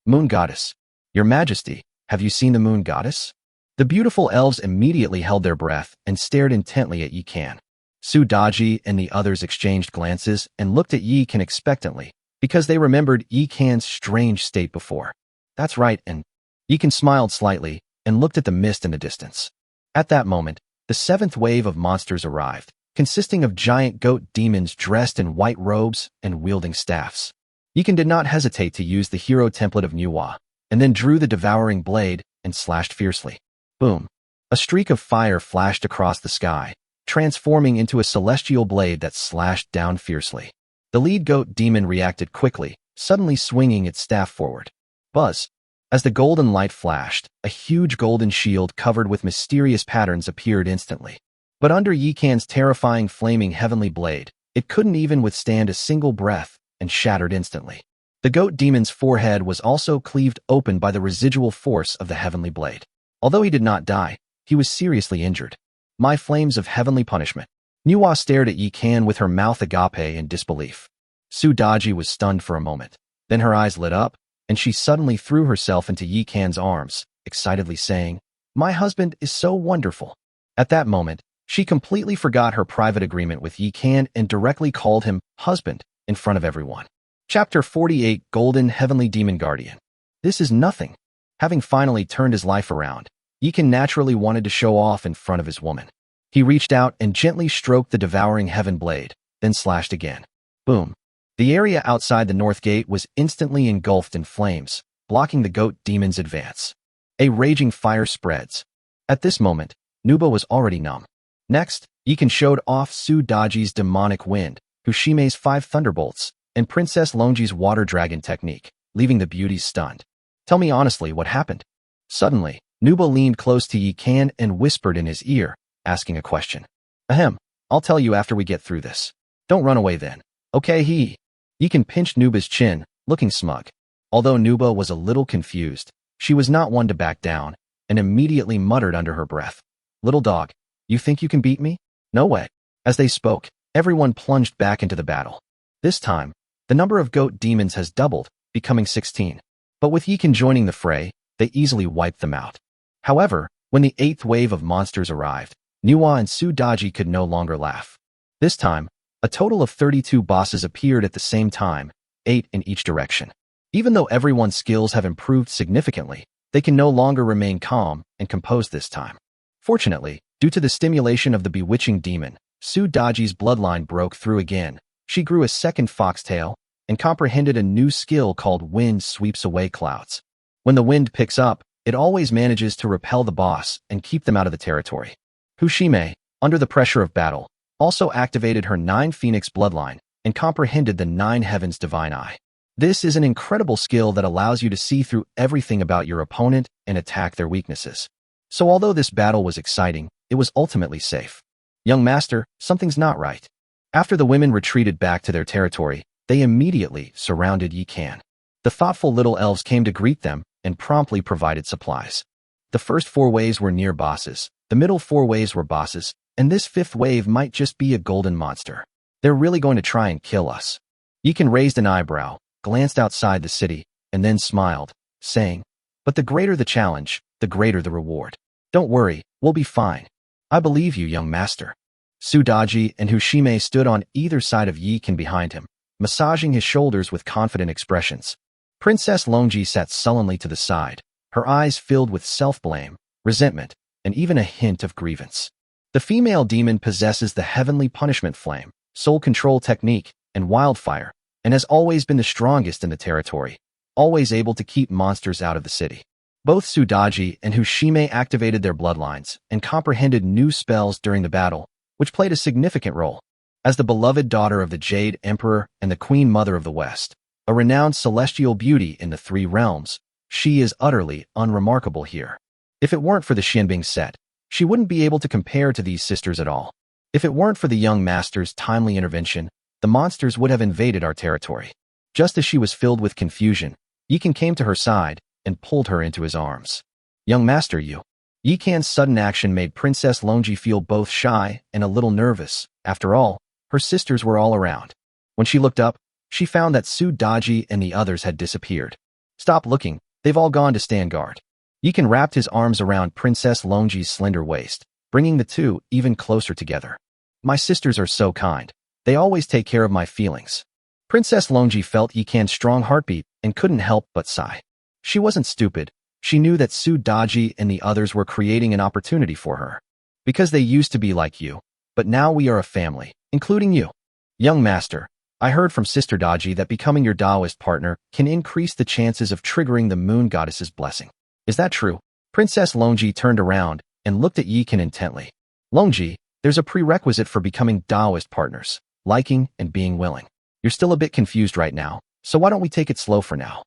Moon Goddess, Your Majesty, have you seen the Moon Goddess? The beautiful elves immediately held their breath and stared intently at Yikan. Sudaji and the others exchanged glances and looked at Yikan expectantly, because they remembered Yikan's strange state before. That's right, and Yikan smiled slightly and looked at the mist in the distance. At that moment, the seventh wave of monsters arrived, consisting of giant goat demons dressed in white robes and wielding staffs. Yikan did not hesitate to use the hero template of Manhwa, and then drew the devouring blade and slashed fiercely. Boom! A streak of fire flashed across the sky, transforming into a celestial blade that slashed down fiercely. The lead goat demon reacted quickly, suddenly swinging its staff forward. Buzz! As the golden light flashed, a huge golden shield covered with mysterious patterns appeared instantly. But under Yikan's terrifying flaming heavenly blade, it couldn't even withstand a single breath and shattered instantly. The goat demon's forehead was also cleaved open by the residual force of the heavenly blade. Although he did not die, he was seriously injured. My flames of heavenly punishment. Manhwa stared at Yikan with her mouth agape in disbelief. Sudaji was stunned for a moment. Then her eyes lit up, and she suddenly threw herself into Yikan's arms, excitedly saying, "My husband is so wonderful." At that moment, she completely forgot her private agreement with Yikan and directly called him husband in front of everyone. Chapter 48, Golden Heavenly Demon Guardian. This is nothing. Having finally turned his life around, Yikan naturally wanted to show off in front of his woman. He reached out and gently stroked the devouring heaven blade, then slashed again. Boom! The area outside the north gate was instantly engulfed in flames, blocking the goat demon's advance. A raging fire spreads. At this moment, Nuba was already numb. Next, Yikan showed off Sudaji's demonic wind, Hushime's 5 thunderbolts, and Princess Longi's water dragon technique, leaving the beauties stunned. Tell me honestly what happened. Suddenly, Nuba leaned close to Yikan and whispered in his ear, asking a question. Ahem, I'll tell you after we get through this. Don't run away then. Okay, Yikan pinched Nuba's chin, looking smug. Although Nuba was a little confused, she was not one to back down, and immediately muttered under her breath. Little dog, you think you can beat me? No way. As they spoke, everyone plunged back into the battle. This time, the number of goat demons has doubled, becoming 16. But with Yikan joining the fray, they easily wiped them out. However, when the 8th wave of monsters arrived, Manhwa and Sudaji could no longer laugh. This time, a total of 32 bosses appeared at the same time, 8 in each direction. Even though everyone's skills have improved significantly, they can no longer remain calm and composed this time. Fortunately, due to the stimulation of the bewitching demon, Sudaji's bloodline broke through again. She grew a second foxtail and comprehended a new skill called Wind Sweeps Away Clouds. When the wind picks up, it always manages to repel the boss and keep them out of the territory. Hushime, under the pressure of battle, also activated her 9 Phoenix bloodline and comprehended the 9 Heavens Divine Eye. This is an incredible skill that allows you to see through everything about your opponent and attack their weaknesses. So although this battle was exciting, it was ultimately safe. Young master, something's not right. After the women retreated back to their territory, they immediately surrounded Yikan. The thoughtful little elves came to greet them and promptly provided supplies. The first 4 waves were near bosses, the middle 4 waves were bosses, and this 5th wave might just be a golden monster. They're really going to try and kill us. Yikan raised an eyebrow, glanced outside the city, and then smiled, saying, "But the greater the challenge, the greater the reward. Don't worry, we'll be fine. I believe you, young master." Sudaji and Hushime stood on either side of Yikan behind him, massaging his shoulders with confident expressions. Princess Longi sat sullenly to the side, her eyes filled with self-blame, resentment, and even a hint of grievance. The female demon possesses the heavenly punishment flame, soul control technique, and wildfire, and has always been the strongest in the territory, always able to keep monsters out of the city. Both Sudaji and Hushime activated their bloodlines and comprehended new spells during the battle, which played a significant role. As the beloved daughter of the Jade Emperor and the Queen Mother of the West, a renowned celestial beauty in the 3 realms, She is utterly unremarkable here. If it weren't for the Xianbing set, she wouldn't be able to compare to these sisters at all. If it weren't for the young master's timely intervention, the monsters would have invaded our territory. Just as she was filled with confusion, Yikan came to her side and pulled her into his arms. Young master, you. Yikan's sudden action made Princess Longji feel both shy and a little nervous. After all, her sisters were all around. When she looked up, she found that Su Daji and the others had disappeared. Stop looking, they've all gone to stand guard. Yikan wrapped his arms around Princess Longji's slender waist, bringing the two even closer together. My sisters are so kind. They always take care of my feelings. Princess Longji felt Yikan's strong heartbeat and couldn't help but sigh. She wasn't stupid. She knew that Su Daji and the others were creating an opportunity for her. Because they used to be like you, but now we are a family, including you. Young master, I heard from Sister Daji that becoming your Taoist partner can increase the chances of triggering the moon goddess's blessing. Is that true? Princess Longji turned around and looked at Yikan intently. Longji, there's a prerequisite for becoming Taoist partners, liking and being willing. You're still a bit confused right now, so why don't we take it slow for now?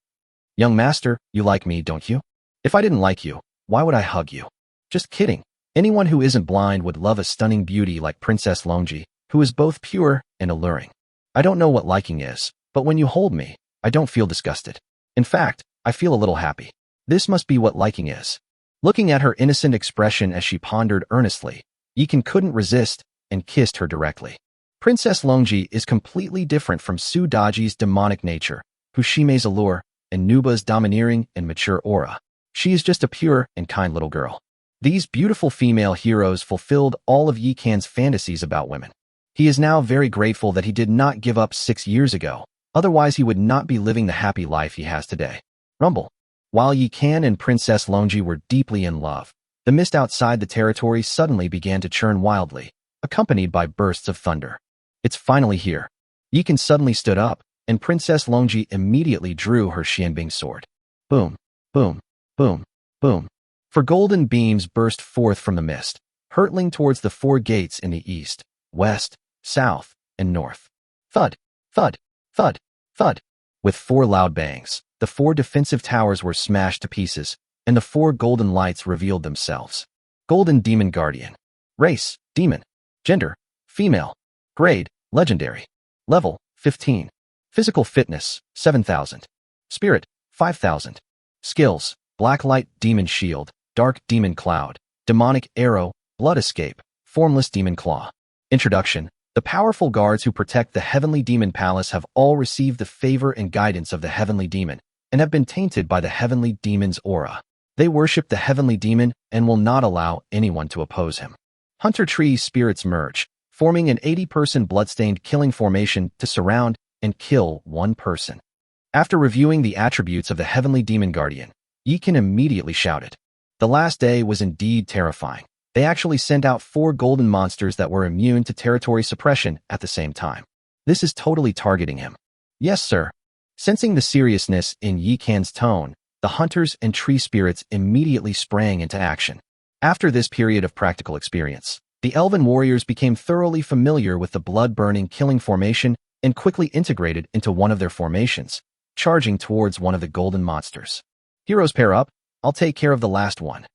Young master, you like me, don't you? If I didn't like you, why would I hug you? Just kidding. Anyone who isn't blind would love a stunning beauty like Princess Longji, who is both pure and alluring. I don't know what liking is, but when you hold me, I don't feel disgusted. In fact, I feel a little happy. This must be what liking is. Looking at her innocent expression as she pondered earnestly, Yikan couldn't resist and kissed her directly. Princess Longji is completely different from Su Daji's demonic nature, Hushime's allure, and Nuba's domineering and mature aura. She is just a pure and kind little girl. These beautiful female heroes fulfilled all of Yikan's fantasies about women. He is now very grateful that he did not give up 6 years ago, otherwise he would not be living the happy life he has today. Rumble. While Yikan and Princess Longji were deeply in love, the mist outside the territory suddenly began to churn wildly, accompanied by bursts of thunder. It's finally here. Yikan suddenly stood up, and Princess Longji immediately drew her Xianbing sword. Boom, boom, boom, boom. For golden beams burst forth from the mist, hurtling towards the 4 gates in the east, west, south, and north. Thud, thud, thud, thud. With 4 loud bangs, the 4 defensive towers were smashed to pieces, and the 4 golden lights revealed themselves. Golden Demon Guardian. Race, demon. Gender, female. Grade, legendary. Level, 15. Physical fitness, 7,000. Spirit, 5,000. Skills, Black Light Demon Shield, Dark Demon Cloud, Demonic Arrow, Blood Escape, Formless Demon Claw. Introduction. The powerful guards who protect the Heavenly Demon Palace have all received the favor and guidance of the Heavenly Demon, and have been tainted by the Heavenly Demon's aura. They worship the Heavenly Demon and will not allow anyone to oppose him. Hunter Tree spirits merge, forming an 80-person bloodstained killing formation to surround and kill one person. After reviewing the attributes of the Heavenly Demon Guardian, Yikan immediately shouted. The last day was indeed terrifying. They actually sent out 4 golden monsters that were immune to territory suppression at the same time. This is totally targeting him. Yes, sir. Sensing the seriousness in Yikan's tone, the hunters and tree spirits immediately sprang into action. After this period of practical experience, the elven warriors became thoroughly familiar with the blood-burning killing formation and quickly integrated into one of their formations, charging towards one of the golden monsters. Heroes pair up, I'll take care of the last one.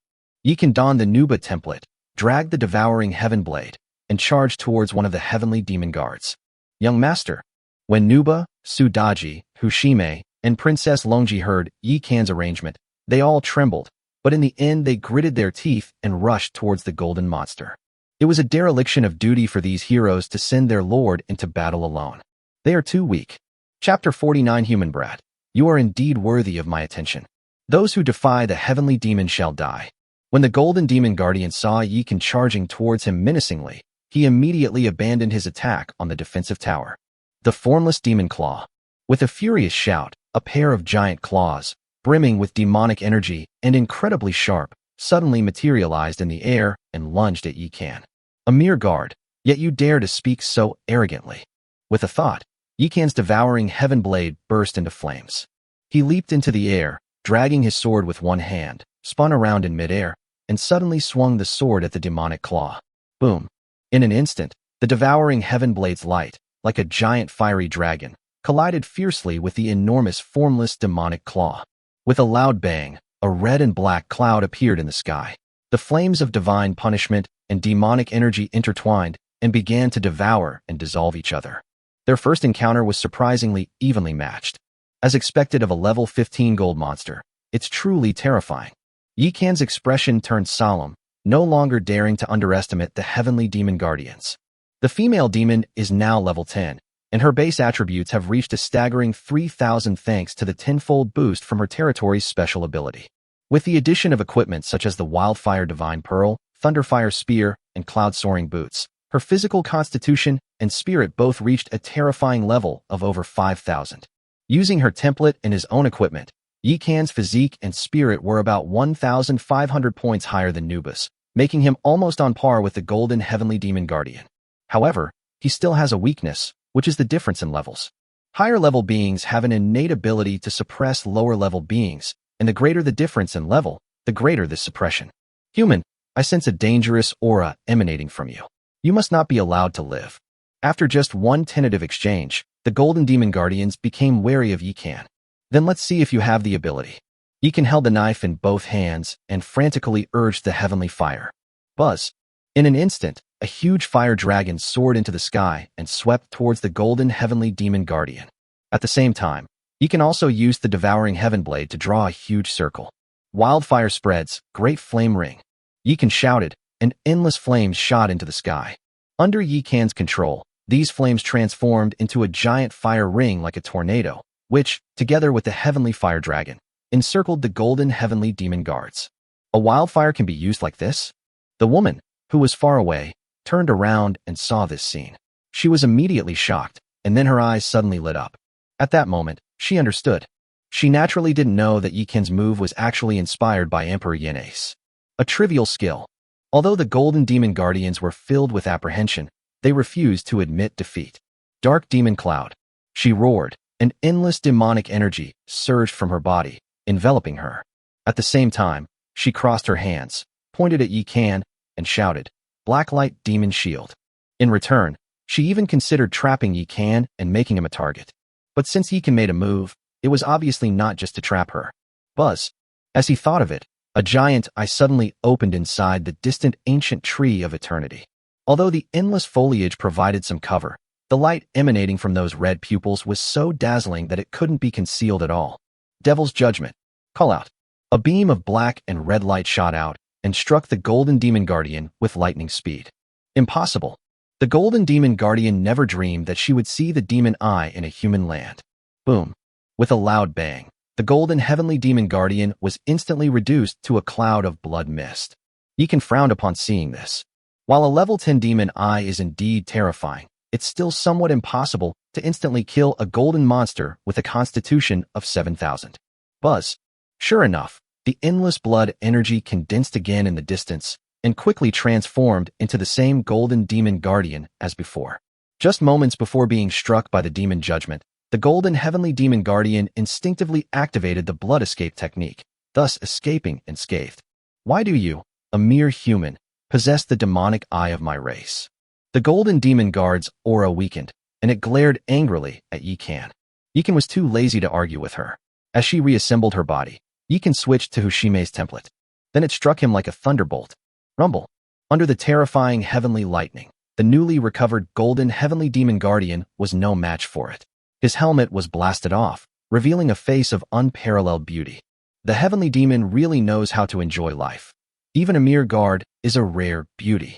Yikan donned the Nuba template, dragged the devouring heaven blade, and charged towards one of the heavenly demon guards. Young master. When Nuba, Su Daji, Hushime, and Princess Longji heard Yikan's arrangement, they all trembled, but in the end they gritted their teeth and rushed towards the golden monster. It was a dereliction of duty for these heroes to send their lord into battle alone. They are too weak. Chapter 49 Human Brat. You are indeed worthy of my attention. Those who defy the heavenly demon shall die. When the golden demon guardian saw Yikan charging towards him menacingly, he immediately abandoned his attack on the defensive tower. The formless demon claw. With a furious shout, a pair of giant claws, brimming with demonic energy and incredibly sharp, suddenly materialized in the air and lunged at Yikan. A mere guard, yet you dare to speak so arrogantly. With a thought, Yikan's devouring heaven blade burst into flames. He leaped into the air, dragging his sword with one hand, spun around in midair, and suddenly swung the sword at the demonic claw. Boom. In an instant, the devouring heaven blade's light, like a giant fiery dragon, collided fiercely with the enormous formless demonic claw. With a loud bang, a red and black cloud appeared in the sky. The flames of divine punishment and demonic energy intertwined and began to devour and dissolve each other. Their first encounter was surprisingly evenly matched. As expected of a level 15 gold monster, it's truly terrifying. Yikan's expression turned solemn, no longer daring to underestimate the heavenly demon guardians. The female demon is now level 10, and her base attributes have reached a staggering 3,000 thanks to the tenfold boost from her territory's special ability. With the addition of equipment such as the Wildfire Divine Pearl, Thunderfire Spear, and Cloud Soaring Boots, her physical constitution and spirit both reached a terrifying level of over 5,000. Using her template and his own equipment, Yikan's physique and spirit were about 1,500 points higher than Nubus, making him almost on par with the Golden Heavenly Demon Guardian. However, he still has a weakness, which is the difference in levels. Higher-level beings have an innate ability to suppress lower-level beings, and the greater the difference in level, the greater this suppression. Human, I sense a dangerous aura emanating from you. You must not be allowed to live. After just one tentative exchange, the Golden Demon Guardians became wary of Yikan. Then let's see if you have the ability. Yikan held the knife in both hands and frantically urged the heavenly fire. Buzz. In an instant, a huge fire dragon soared into the sky and swept towards the Golden Heavenly Demon Guardian. At the same time, Yikan also used the Devouring Heaven Blade to draw a huge circle. Wildfire spreads, great flame ring. Yikan shouted, and endless flames shot into the sky. Under Yikan's control, these flames transformed into a giant fire ring like a tornado, which, together with the Heavenly Fire Dragon, encircled the Golden Heavenly Demon Guards. A wildfire can be used like this? The woman, who was far away, turned around and saw this scene. She was immediately shocked, and then her eyes suddenly lit up. At that moment, she understood. She naturally didn't know that Yikan's move was actually inspired by Emperor Yenace. A trivial skill. Although the Golden Demon Guardians were filled with apprehension, they refused to admit defeat. Dark Demon Cloud. She roared, and endless demonic energy surged from her body, enveloping her. At the same time, she crossed her hands, pointed at Yikan, and shouted, Blacklight Demon Shield. In return, she even considered trapping Yikan and making him a target. But since Yikan made a move, it was obviously not just to trap her. Buzz. As he thought of it, a giant eye suddenly opened inside the distant ancient tree of eternity. Although the endless foliage provided some cover, the light emanating from those red pupils was so dazzling that it couldn't be concealed at all. Devil's Judgment. Call out. A beam of black and red light shot out and struck the Golden Demon Guardian with lightning speed. Impossible. The Golden Demon Guardian never dreamed that she would see the demon eye in a human land. Boom. With a loud bang, the Golden Heavenly Demon Guardian was instantly reduced to a cloud of blood mist. Yikan frowned upon seeing this. While a level 10 demon eye is indeed terrifying, it's still somewhat impossible to instantly kill a golden monster with a constitution of 7,000. Buzz. Sure enough, the endless blood energy condensed again in the distance and quickly transformed into the same Golden Demon Guardian as before. Just moments before being struck by the demon judgment, the Golden Heavenly Demon Guardian instinctively activated the blood escape technique, thus escaping unscathed. Why do you, a mere human, possess the demonic eye of my race? The Golden Demon Guard's aura weakened, and it glared angrily at Yikan. Yikan was too lazy to argue with her. As she reassembled her body, Yikan switched to Hushime's template. Then it struck him like a thunderbolt. Rumble. Under the terrifying heavenly lightning, the newly recovered Golden Heavenly Demon Guardian was no match for it. His helmet was blasted off, revealing a face of unparalleled beauty. The heavenly demon really knows how to enjoy life. Even a mere guard is a rare beauty.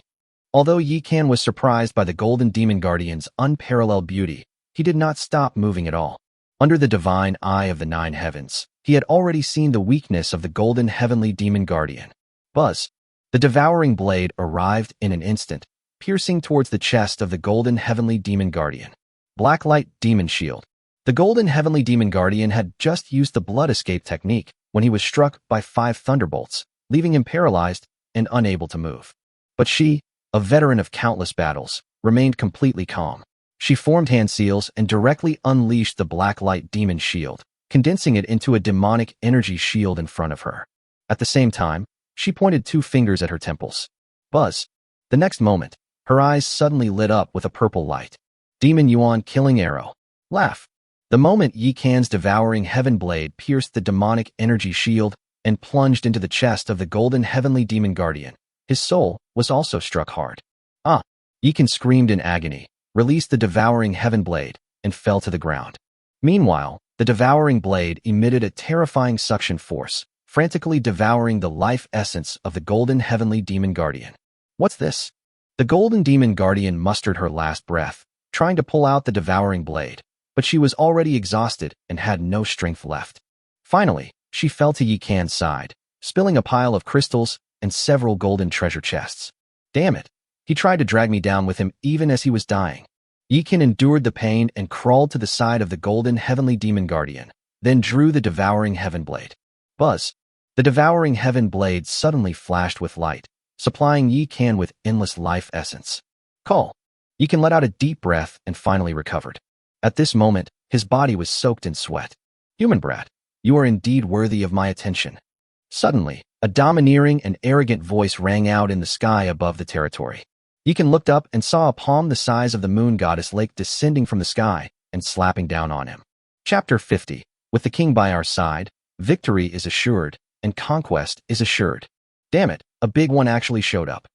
Although Yikan was surprised by the Golden Demon Guardian's unparalleled beauty, he did not stop moving at all. Under the divine eye of the nine heavens, he had already seen the weakness of the Golden Heavenly Demon Guardian. Buzz. The devouring blade arrived in an instant, piercing towards the chest of the Golden Heavenly Demon Guardian. Blacklight Demon Shield. The Golden Heavenly Demon Guardian had just used the blood escape technique when he was struck by 5 thunderbolts, leaving him paralyzed and unable to move. But she, a veteran of countless battles, remained completely calm. She formed hand seals and directly unleashed the Blacklight Demon Shield, condensing it into a demonic energy shield in front of her. At the same time, she pointed 2 fingers at her temples. Buzz. The next moment, her eyes suddenly lit up with a purple light. Demon Yuan Killing Arrow. Laugh. The moment Yi Kan's devouring heaven blade pierced the demonic energy shield and plunged into the chest of the golden heavenly demon guardian, his soul was also struck hard. Ah! Yi Kan screamed in agony, released the devouring heaven blade, and fell to the ground. Meanwhile, the devouring blade emitted a terrifying suction force, frantically devouring the life essence of the golden heavenly demon guardian. What's this? The golden demon guardian mustered her last breath, trying to pull out the devouring blade, but she was already exhausted and had no strength left. Finally, she fell to Yi Kan's side, spilling a pile of crystals and several golden treasure chests. Damn it! He tried to drag me down with him even as he was dying. Yi Kan endured the pain and crawled to the side of the golden heavenly demon guardian, then drew the devouring heaven blade. Buzz! The devouring heaven blade suddenly flashed with light, supplying Yi Kan with endless life essence. Call! Yi Kan let out a deep breath and finally recovered. At this moment, his body was soaked in sweat. Human brat, you are indeed worthy of my attention. Suddenly, a domineering and arrogant voice rang out in the sky above the territory. Yi Kan looked up and saw a palm the size of the moon goddess lake descending from the sky and slapping down on him. Chapter 50. With the king by our side, victory is assured, and conquest is assured. Damn it, a big one actually showed up.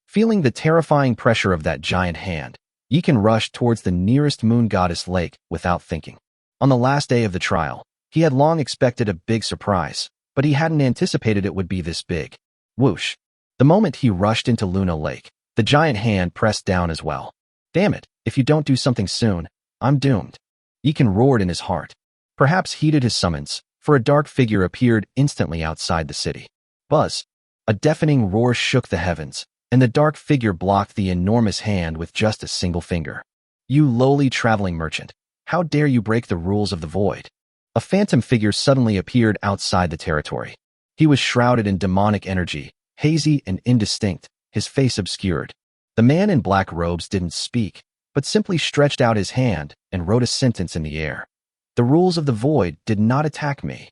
Feeling the terrifying pressure of that giant hand, Yi Kan rushed towards the nearest moon goddess lake without thinking. On the last day of the trial, he had long expected a big surprise, but he hadn't anticipated it would be this big. Whoosh! The moment he rushed into Luna Lake, the giant hand pressed down as well. Damn it, if you don't do something soon, I'm doomed. Yi Kan roared in his heart. Perhaps heeded his summons, for a dark figure appeared instantly outside the city. Buzz! A deafening roar shook the heavens, and the dark figure blocked the enormous hand with just a single finger. You lowly traveling merchant, how dare you break the rules of the void? A phantom figure suddenly appeared outside the territory. He was shrouded in demonic energy, hazy and indistinct, his face obscured. The man in black robes didn't speak, but simply stretched out his hand and wrote a sentence in the air. The rules of the void did not attack me.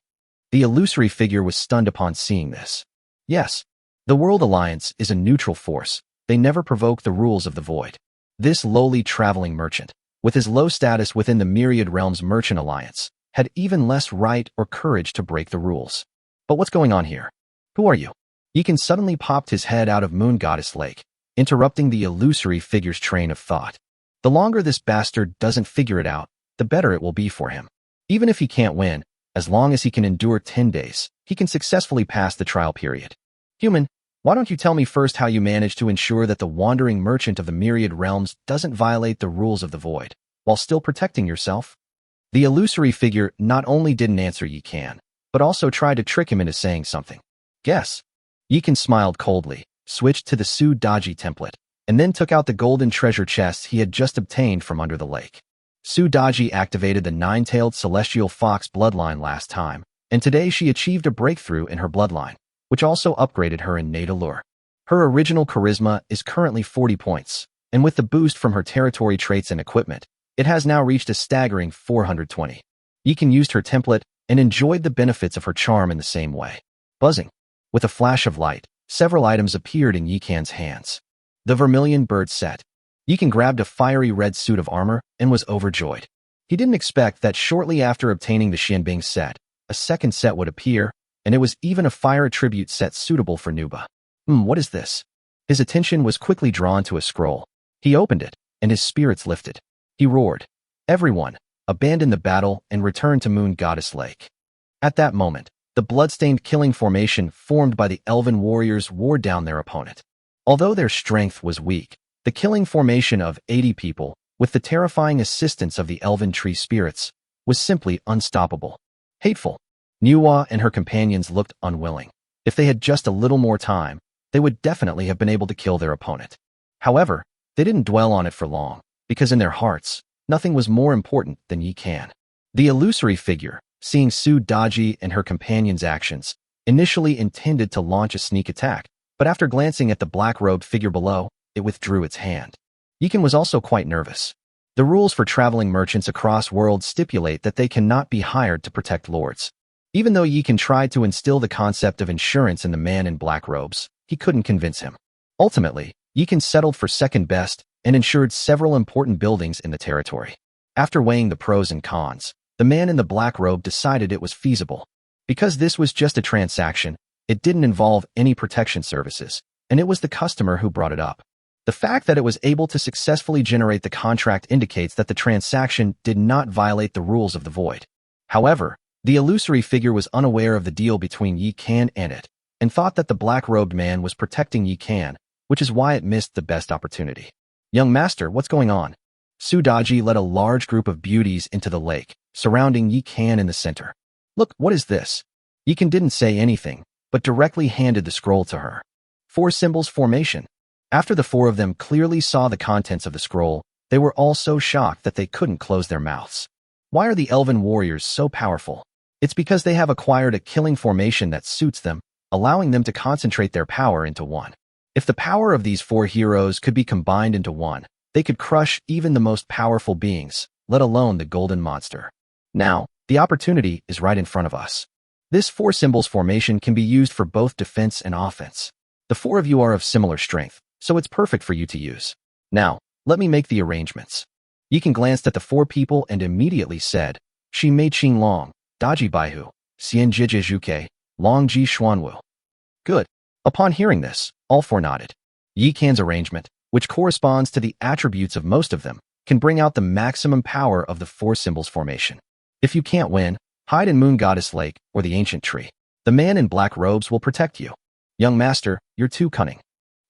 The illusory figure was stunned upon seeing this. Yes, the World Alliance is a neutral force. They never provoke the rules of the void. This lowly traveling merchant, with his low status within the Myriad Realms Merchant Alliance, had even less right or courage to break the rules. But what's going on here? Who are you? Yi Kan suddenly popped his head out of Moon Goddess Lake, interrupting the illusory figure's train of thought. The longer this bastard doesn't figure it out, the better it will be for him. Even if he can't win, as long as he can endure 10 days, he can successfully pass the trial period. Human, why don't you tell me first how you managed to ensure that the wandering merchant of the Myriad Realms doesn't violate the rules of the void, while still protecting yourself? The illusory figure not only didn't answer Yi Kan, but also tried to trick him into saying something. Guess. Yi Kan smiled coldly, switched to the Succubi template, and then took out the golden treasure chests he had just obtained from under the lake. Succubi activated the nine-tailed celestial fox bloodline last time, and today she achieved a breakthrough in her bloodline, which also upgraded her innate allure. Her original charisma is currently 40 points, and with the boost from her territory traits and equipment, it has now reached a staggering 420. Yi Kan used her template and enjoyed the benefits of her charm in the same way. Buzzing. With a flash of light, several items appeared in Yi Kan's hands. The Vermilion Bird set. Yi Kan grabbed a fiery red suit of armor and was overjoyed. He didn't expect that shortly after obtaining the Xianbing set, a second set would appear, and it was even a fire attribute set suitable for Nuba. What is this? His attention was quickly drawn to a scroll. He opened it, and his spirits lifted. He roared, "Everyone, abandon the battle and return to Moon Goddess Lake." At that moment, the bloodstained killing formation formed by the elven warriors wore down their opponent. Although their strength was weak, the killing formation of 80 people, with the terrifying assistance of the elven tree spirits, was simply unstoppable. Hateful. Manhwa and her companions looked unwilling. If they had just a little more time, they would definitely have been able to kill their opponent. However, they didn't dwell on it for long, because in their hearts, nothing was more important than Yi Kan. The illusory figure, seeing Succubi and her companions' actions, initially intended to launch a sneak attack, but after glancing at the black-robed figure below, it withdrew its hand. Yi Kan was also quite nervous. The rules for traveling merchants across worlds stipulate that they cannot be hired to protect lords. Even though Yi Kan tried to instill the concept of insurance in the man in black robes, he couldn't convince him. Ultimately, Yi Kan settled for second best and insured several important buildings in the territory. After weighing the pros and cons, The man in the black robe decided it was feasible. Because this was just a transaction, it didn't involve any protection services, and it was the customer who brought it up. The fact that it was able to successfully generate the contract indicates that the transaction did not violate the rules of the void. However, the illusory figure was unaware of the deal between Yi Kan and it, and thought that the black-robed man was protecting Yi Kan, which is why it missed the best opportunity. Young master, what's going on? Sudaji led a large group of beauties into the lake, surrounding Yi Kan in the center. Look, what is this? Yi Kan didn't say anything, but directly handed the scroll to her. 4 symbols formation. After the 4 of them clearly saw the contents of the scroll, they were all so shocked that they couldn't close their mouths. Why are the elven warriors so powerful? It's because they have acquired a killing formation that suits them, allowing them to concentrate their power into one. If the power of these 4 heroes could be combined into one, they could crush even the most powerful beings, let alone the golden monster. Now, the opportunity is right in front of us. This 4 symbols formation can be used for both defense and offense. The 4 of you are of similar strength, so it's perfect for you to use. Now, let me make the arrangements. Yi Kan glanced at the 4 people and immediately said, Shi Mei Qing Long, Daji Baihu, Xian Jiji Zhuke, Long Ji Xuanwu. Good. Upon hearing this, all 4 nodded. Yi Kan's arrangement, which corresponds to the attributes of most of them, can bring out the maximum power of the 4 symbols formation. If you can't win, hide in Moon Goddess Lake or the ancient tree. The man in black robes will protect you. Young master, you're too cunning.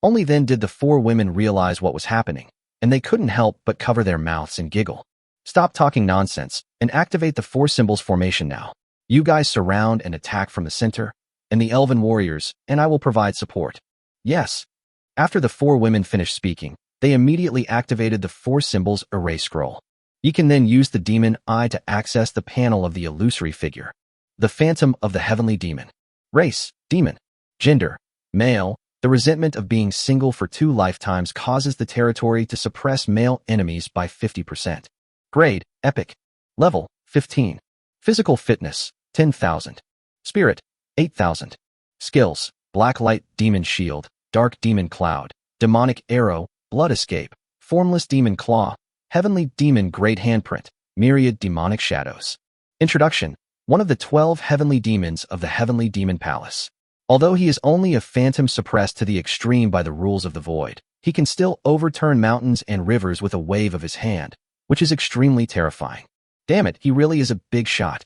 Only then did the 4 women realize what was happening, and they couldn't help but cover their mouths and giggle. Stop talking nonsense and activate the 4 symbols formation now. You guys surround and attack from the center, and the elven warriors, and I will provide support. Yes. After the 4 women finished speaking, they immediately activated the 4 symbols array scroll. You can then use the demon eye to access the panel of the illusory figure. The phantom of the heavenly demon. Race, demon. Gender, male. The resentment of being single for 2 lifetimes causes the territory to suppress male enemies by 50%. Grade, epic. Level, 15. Physical fitness, 10,000. Spirit, 8,000. Skills, black light demon shield, dark demon cloud, demonic arrow, blood escape, formless demon claw, heavenly demon great handprint, myriad demonic shadows. Introduction. One of the 12 heavenly demons of the heavenly demon palace. Although he is only a phantom suppressed to the extreme by the rules of the void, he can still overturn mountains and rivers with a wave of his hand, which is extremely terrifying. Damn it, he really is a big shot.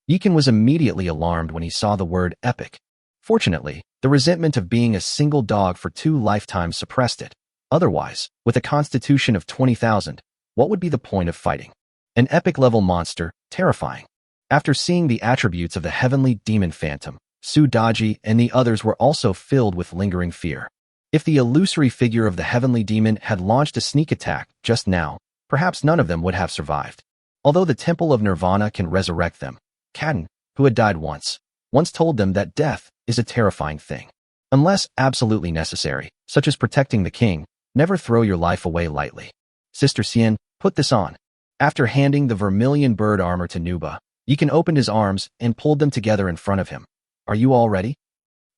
Yi Kan was immediately alarmed when he saw the word epic. Fortunately, the resentment of being a single dog for 2 lifetimes suppressed it. Otherwise, with a constitution of 20,000, what would be the point of fighting? An epic-level monster, terrifying. After seeing the attributes of the heavenly demon phantom, Sudaji and the others were also filled with lingering fear. If the illusory figure of the heavenly demon had launched a sneak attack just now, perhaps none of them would have survived. Although the Temple of Nirvana can resurrect them, Kaden, who had died once told them that death is a terrifying thing. Unless absolutely necessary, such as protecting the king, never throw your life away lightly. Sister Xian, put this on. After handing the vermilion bird armor to Nuba, Yi Kan opened his arms and pulled them together in front of him. Are you all ready?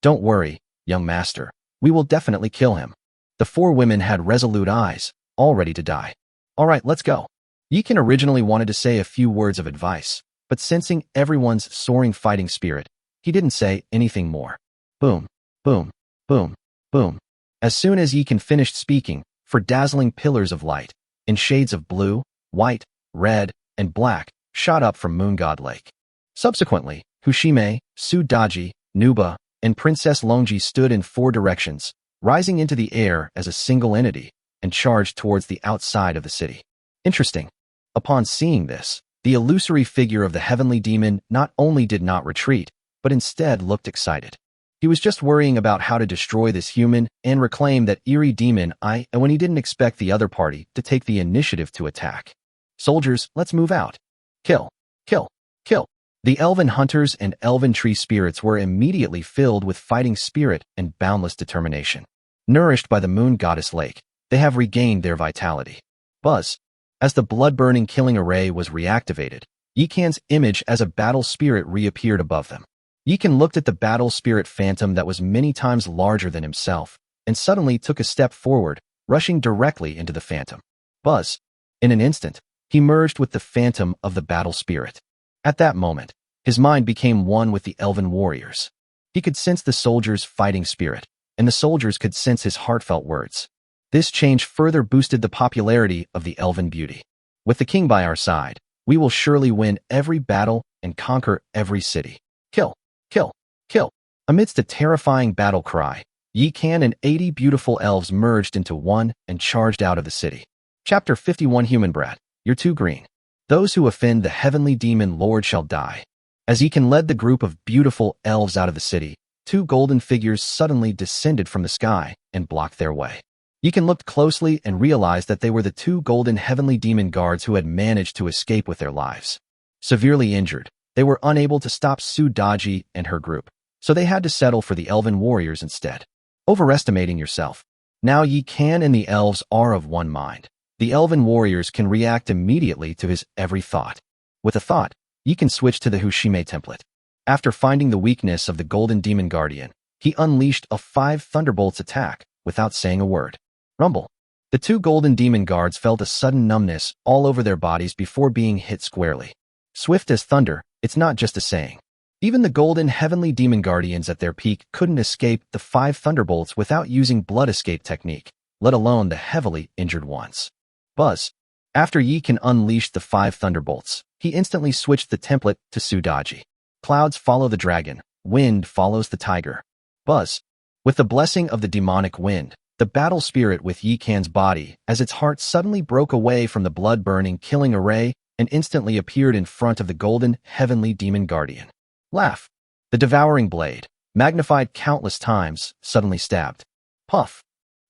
Don't worry, young master. We will definitely kill him. The 4 women had resolute eyes, all ready to die. All right, let's go. Yi Kan originally wanted to say a few words of advice, but sensing everyone's soaring fighting spirit, he didn't say anything more. Boom, boom, boom, boom. As soon as Yi Kan finished speaking, 4 dazzling pillars of light, in shades of blue, white, red, and black, shot up from Moon God Lake. Subsequently, Hushime, Sudaji, Nuba, and Princess Longji stood in 4 directions, rising into the air as a single entity, and charged towards the outside of the city. Interesting. Upon seeing this, the illusory figure of the heavenly demon not only did not retreat, but instead looked excited. He was just worrying about how to destroy this human and reclaim that eerie demon eye, and when he didn't expect the other party to take the initiative to attack. Soldiers, let's move out. Kill, kill, kill. The elven hunters and elven tree spirits were immediately filled with fighting spirit and boundless determination. Nourished by the Moon Goddess Lake, they have regained their vitality. Buzz. As the blood-burning killing array was reactivated, Yi Kan's image as a battle spirit reappeared above them. Yi Kan looked at the battle spirit phantom that was many times larger than himself, and suddenly took a step forward, rushing directly into the phantom. Buzz. In an instant, he merged with the phantom of the battle spirit. At that moment, his mind became one with the elven warriors. He could sense the soldiers' fighting spirit, and the soldiers could sense his heartfelt words. This change further boosted the popularity of the elven beauty. With the king by our side, we will surely win every battle and conquer every city. Kill, kill, kill. Amidst a terrifying battle cry, Yi Kan and 80 beautiful elves merged into one and charged out of the city. Chapter 51 Human Brat, you're too green. Those who offend the heavenly demon lord shall die. As Yi Kan led the group of beautiful elves out of the city, two golden figures suddenly descended from the sky and blocked their way. Yi Kan looked closely and realized that they were the two golden heavenly demon guards who had managed to escape with their lives. Severely injured, they were unable to stop Succubi and her group, so they had to settle for the elven warriors instead. Overestimating yourself. Now Yi Kan and the elves are of one mind. The elven warriors can react immediately to his every thought. With a thought, Yi Kan switched to the Succubi template. After finding the weakness of the golden demon guardian, he unleashed a 5 thunderbolts attack without saying a word. Rumble. The two golden demon guards felt a sudden numbness all over their bodies before being hit squarely. Swift as thunder, it's not just a saying. Even the golden heavenly demon guardians at their peak couldn't escape the 5 thunderbolts without using blood escape technique, let alone the heavily injured ones. Buzz. After Yi Kan unleashed the 5 thunderbolts, he instantly switched the template to Succubi. Clouds follow the dragon, wind follows the tiger. Buzz. With the blessing of the demonic wind, the battle spirit with Yi Kan's body, as its heart suddenly broke away from the blood-burning killing array and instantly appeared in front of the golden heavenly demon guardian. Laugh. The devouring blade, magnified countless times, suddenly stabbed. Puff.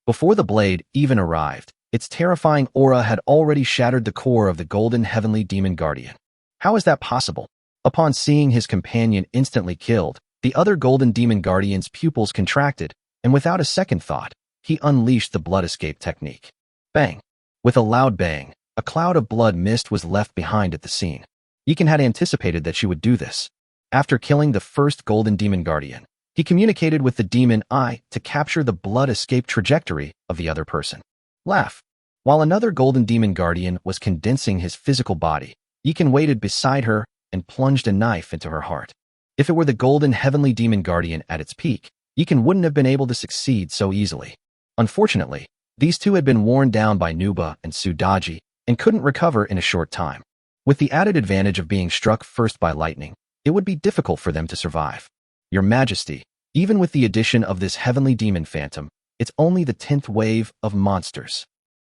Before the blade even arrived, its terrifying aura had already shattered the core of the golden heavenly demon guardian. How is that possible? Upon seeing his companion instantly killed, the other golden demon guardian's pupils contracted, and without a second thought, he unleashed the blood escape technique. Bang. With a loud bang, a cloud of blood mist was left behind at the scene. Yi Kan had anticipated that she would do this. After killing the first golden demon guardian, he communicated with the demon eye to capture the blood escape trajectory of the other person. Laugh. While another golden demon guardian was condensing his physical body, Yi Kan waited beside her and plunged a knife into her heart. If it were the golden heavenly demon guardian at its peak, Yi Kan wouldn't have been able to succeed so easily. Unfortunately, these two had been worn down by Nuba and Succubi and couldn't recover in a short time. With the added advantage of being struck first by lightning, it would be difficult for them to survive. Your Majesty, even with the addition of this heavenly demon phantom, it's only the 10th wave of monsters.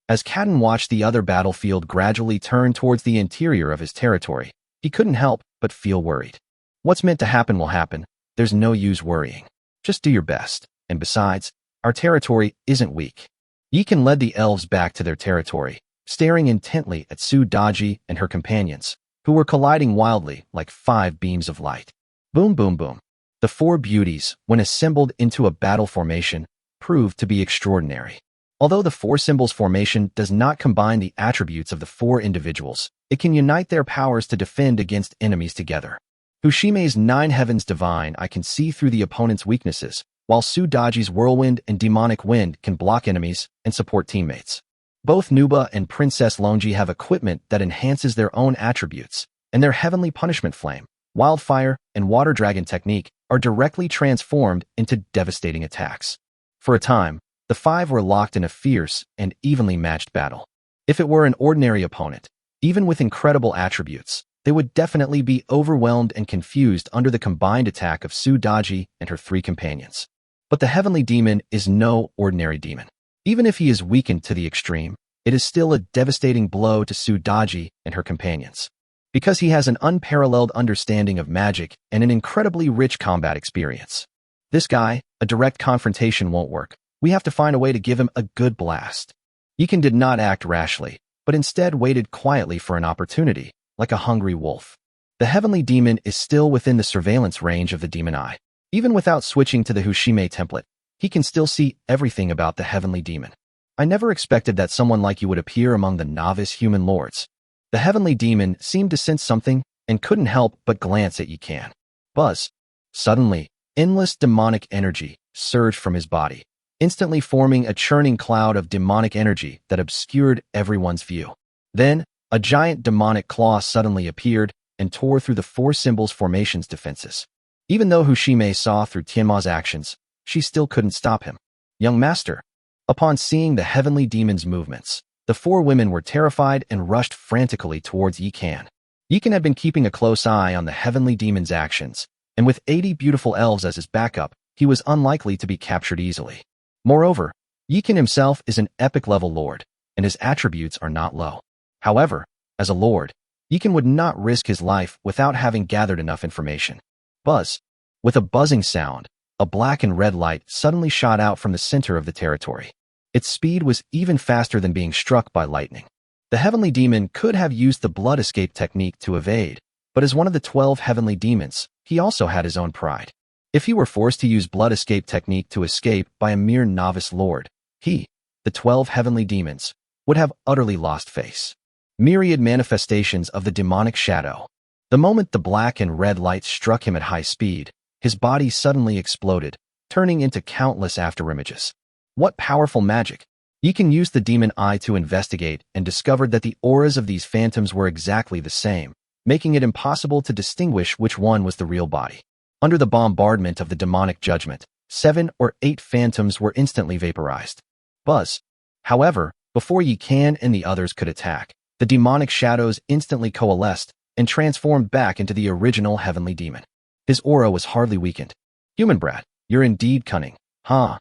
As Kaden watched the other battlefield gradually turn towards the interior of his territory, he couldn't help but feel worried. What's meant to happen will happen. There's no use worrying. Just do your best. And besides, our territory isn't weak. Yi Kan led the elves back to their territory, staring intently at Succubi and her companions, who were colliding wildly like 5 beams of light. Boom, boom, boom. The 4 beauties, when assembled into a battle formation, proved to be extraordinary. Although the 4 symbols formation does not combine the attributes of the 4 individuals, it can unite their powers to defend against enemies together. Sushime's 9 heavens divine eye can see through the opponent's weaknesses, while Succubi's whirlwind and demonic wind can block enemies and support teammates. Both Nuba and Princess Longi have equipment that enhances their own attributes, and their heavenly punishment flame, wildfire, and water dragon technique are directly transformed into devastating attacks. For a time, the 5 were locked in a fierce and evenly matched battle. If it were an ordinary opponent, even with incredible attributes, they would definitely be overwhelmed and confused under the combined attack of Succubi and her 3 companions. But the heavenly demon is no ordinary demon. Even if he is weakened to the extreme, it is still a devastating blow to Succubi and her companions. Because he has an unparalleled understanding of magic and an incredibly rich combat experience. This guy, a direct confrontation won't work. We have to find a way to give him a good blast. Yi Kan did not act rashly, but instead waited quietly for an opportunity, like a hungry wolf. The heavenly demon is still within the surveillance range of the demon eye. Even without switching to the Succubi template, he can still see everything about the heavenly demon. I never expected that someone like you would appear among the novice human lords. The heavenly demon seemed to sense something and couldn't help but glance at Yi Kan. Buzz. Suddenly, endless demonic energy surged from his body, instantly forming a churning cloud of demonic energy that obscured everyone's view. Then, a giant demonic claw suddenly appeared and tore through the four symbols formation's defenses. Even though Hushime saw through Tianma's actions, she still couldn't stop him. Young master. Upon seeing the heavenly demon's movements, the four women were terrified and rushed frantically towards Yikan. Yikan had been keeping a close eye on the heavenly demon's actions, and with 80 beautiful elves as his backup, he was unlikely to be captured easily. Moreover, Yikan himself is an epic-level lord, and his attributes are not low. However, as a lord, Yikan would not risk his life without having gathered enough information. Buzz. With a buzzing sound, a black and red light suddenly shot out from the center of the territory. Its speed was even faster than being struck by lightning. The heavenly demon could have used the blood escape technique to evade, but as one of the 12 heavenly demons, he also had his own pride. If he were forced to use blood escape technique to escape by a mere novice lord, he, the 12 heavenly demons, would have utterly lost face. Myriad manifestations of the demonic shadow. The moment the black and red lights struck him at high speed, his body suddenly exploded, turning into countless afterimages. What powerful magic! Yikan used the demon eye to investigate and discovered that the auras of these phantoms were exactly the same, making it impossible to distinguish which one was the real body. Under the bombardment of the demonic judgment, 7 or 8 phantoms were instantly vaporized. Buzz. However, before Yikan and the others could attack, the demonic shadows instantly coalesced and transformed back into the original heavenly demon. His aura was hardly weakened. Human brat, you're indeed cunning, huh?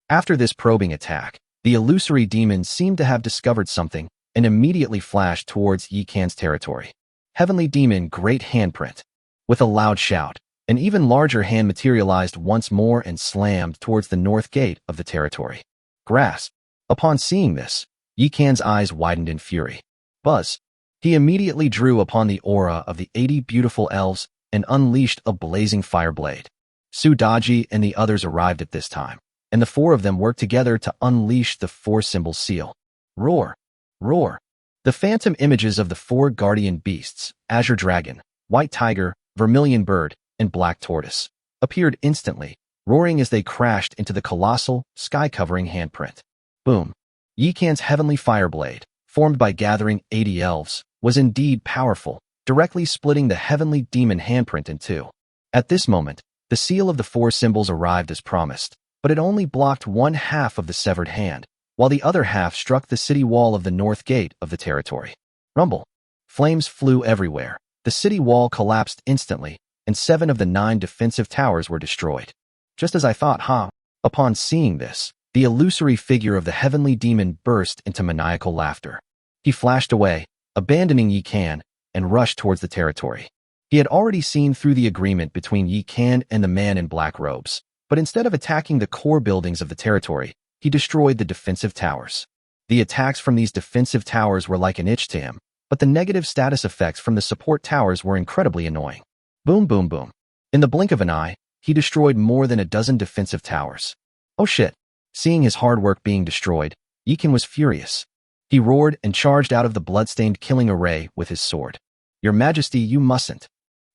After this probing attack, the illusory demon seemed to have discovered something and immediately flashed towards Yikan's territory. Heavenly demon great handprint. With a loud shout, an even larger hand materialized once more and slammed towards the north gate of the territory. Grasp. Upon seeing this, Yikan's eyes widened in fury. Buzz. He immediately drew upon the aura of the 80 beautiful elves and unleashed a blazing fire blade. Sudaji and the others arrived at this time, and the 4 of them worked together to unleash the 4 symbol seal. Roar! Roar! The phantom images of the 4 guardian beasts, azure dragon, white tiger, vermilion bird, and black tortoise, appeared instantly, roaring as they crashed into the colossal, sky-covering handprint. Boom! Yikan's heavenly fire blade, formed by gathering 80 elves, was indeed powerful, directly splitting the heavenly demon handprint in two. At this moment, the seal of the 4 symbols arrived as promised, but it only blocked one half of the severed hand, while the other half struck the city wall of the north gate of the territory. Rumble. Flames flew everywhere, the city wall collapsed instantly, and 7 of the 9 defensive towers were destroyed. Just as I thought, huh? Upon seeing this, the illusory figure of the heavenly demon burst into maniacal laughter. He flashed away, abandoning Yikan, and rushed towards the territory. He had already seen through the agreement between Yikan and the man in black robes, but instead of attacking the core buildings of the territory, he destroyed the defensive towers. The attacks from these defensive towers were like an itch to him, but the negative status effects from the support towers were incredibly annoying. Boom, boom, boom. In the blink of an eye, he destroyed more than a dozen defensive towers. Oh shit. Seeing his hard work being destroyed, Yikan was furious. He roared and charged out of the bloodstained killing array with his sword. Your Majesty, you mustn't.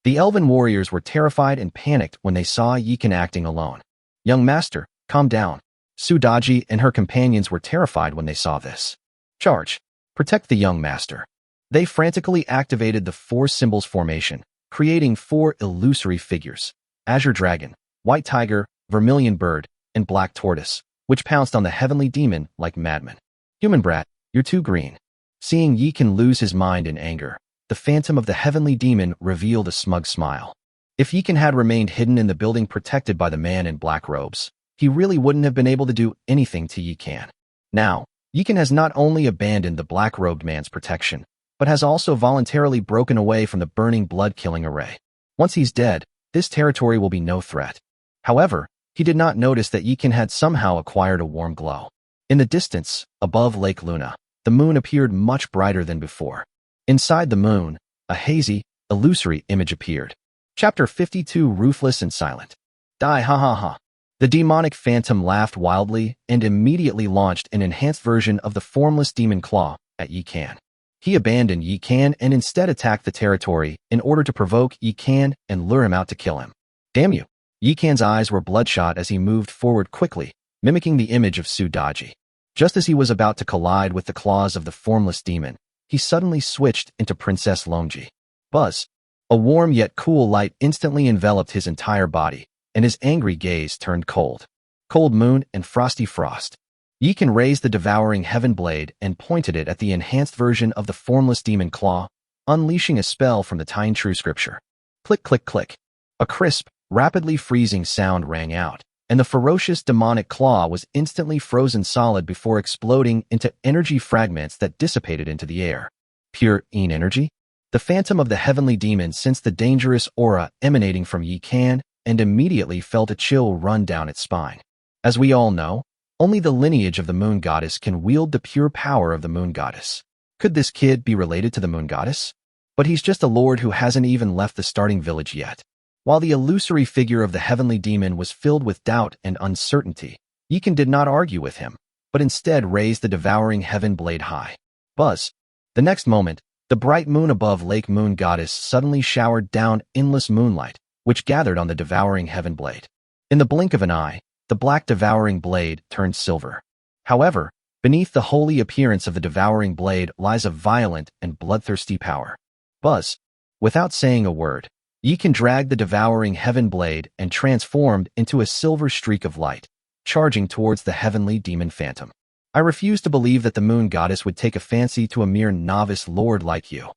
The elven warriors were terrified and panicked when they saw Yikan acting alone. Young master, calm down. Sudaji and her companions were terrified when they saw this. Charge. Protect the young master. They frantically activated the 4 symbols formation, creating 4 illusory figures: azure dragon, white tiger, vermilion bird, and black tortoise, which pounced on the heavenly demon like madmen. Human brat, you're too green. Seeing Yikan lose his mind in anger, the phantom of the heavenly demon revealed a smug smile. If Yikan had remained hidden in the building protected by the man in black robes, he really wouldn't have been able to do anything to Yikan. Now, Yikan has not only abandoned the black-robed man's protection, but has also voluntarily broken away from the burning blood-killing array. Once he's dead, this territory will be no threat. However, he did not notice that Yikan had somehow acquired a warm glow. In the distance, above Lake Luna, the moon appeared much brighter than before. Inside the moon, a hazy, illusory image appeared. Chapter 52 Ruthless and Silent. Die ha ha ha. The demonic phantom laughed wildly and immediately launched an enhanced version of the formless demon claw at Yikan. He abandoned Yikan and instead attacked the territory in order to provoke Yikan and lure him out to kill him. Damn you! Yikan's eyes were bloodshot as he moved forward quickly, mimicking the image of Sudaji. Just as he was about to collide with the claws of the formless demon, he suddenly switched into Princess Longji. Buzz. A warm yet cool light instantly enveloped his entire body, and his angry gaze turned cold. Cold moon and frosty frost. Yikan raised the devouring heaven blade and pointed it at the enhanced version of the formless demon claw, unleashing a spell from the Tine True Scripture. Click, click, click. A crisp, rapidly freezing sound rang out, and the ferocious demonic claw was instantly frozen solid before exploding into energy fragments that dissipated into the air. Pure energy? The phantom of the heavenly demon sensed the dangerous aura emanating from Yikan and immediately felt a chill run down its spine. As we all know, only the lineage of the moon goddess can wield the pure power of the moon goddess. Could this kid be related to the moon goddess? But he's just a lord who hasn't even left the starting village yet. While the illusory figure of the heavenly demon was filled with doubt and uncertainty, Yikan did not argue with him, but instead raised the devouring heaven blade high. Buzz. The next moment, the bright moon above Lake Moon Goddess suddenly showered down endless moonlight, which gathered on the devouring heaven blade. In the blink of an eye, the black devouring blade turned silver. However, beneath the holy appearance of the devouring blade lies a violent and bloodthirsty power. Buzz. Without saying a word, Yikan dragged the devouring heaven blade and transformed into a silver streak of light, charging towards the heavenly demon phantom. I refuse to believe that the moon goddess would take a fancy to a mere novice lord like you.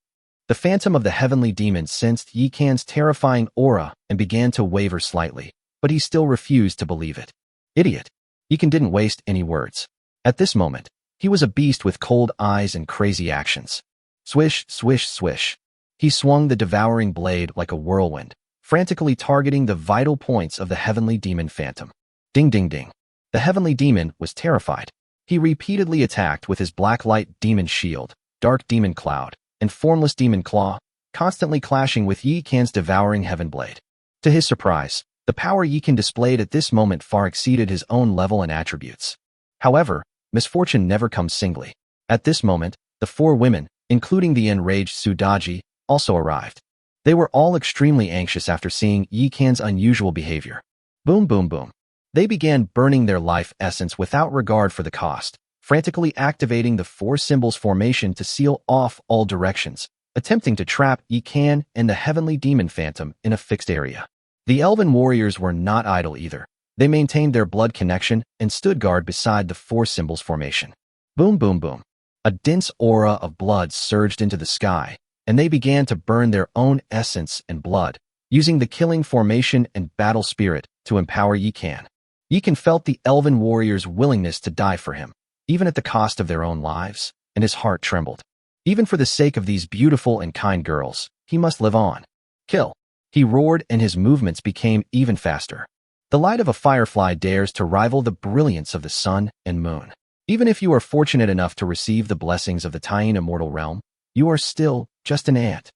The phantom of the heavenly demon sensed Yikan's terrifying aura and began to waver slightly, but he still refused to believe it. Idiot. Yikan didn't waste any words. At this moment, he was a beast with cold eyes and crazy actions. Swish, swish, swish. He swung the devouring blade like a whirlwind, frantically targeting the vital points of the heavenly demon phantom. Ding, ding, ding. The heavenly demon was terrified. He repeatedly attacked with his black light demon shield, dark demon cloud, and formless demon claw, constantly clashing with Yikan's devouring heaven blade. To his surprise, the power Yikan displayed at this moment far exceeded his own level and attributes. However, misfortune never comes singly. At this moment, the four women, including the enraged Sudaji, also arrived. They were all extremely anxious after seeing Yikan's unusual behavior. Boom, boom, boom. They began burning their life essence without regard for the cost, frantically activating the four symbols formation to seal off all directions, attempting to trap Yikan and the heavenly demon phantom in a fixed area. The elven warriors were not idle either. They maintained their blood connection and stood guard beside the four symbols formation. Boom, boom, boom. A dense aura of blood surged into the sky, and they began to burn their own essence and blood, using the killing formation and battle spirit to empower Yikan. Yikan felt the elven warriors' willingness to die for him, even at the cost of their own lives, and his heart trembled. Even for the sake of these beautiful and kind girls, he must live on. Kill. He roared, and his movements became even faster. The light of a firefly dares to rival the brilliance of the sun and moon. Even if you are fortunate enough to receive the blessings of the Tine immortal realm, you are still just an ant.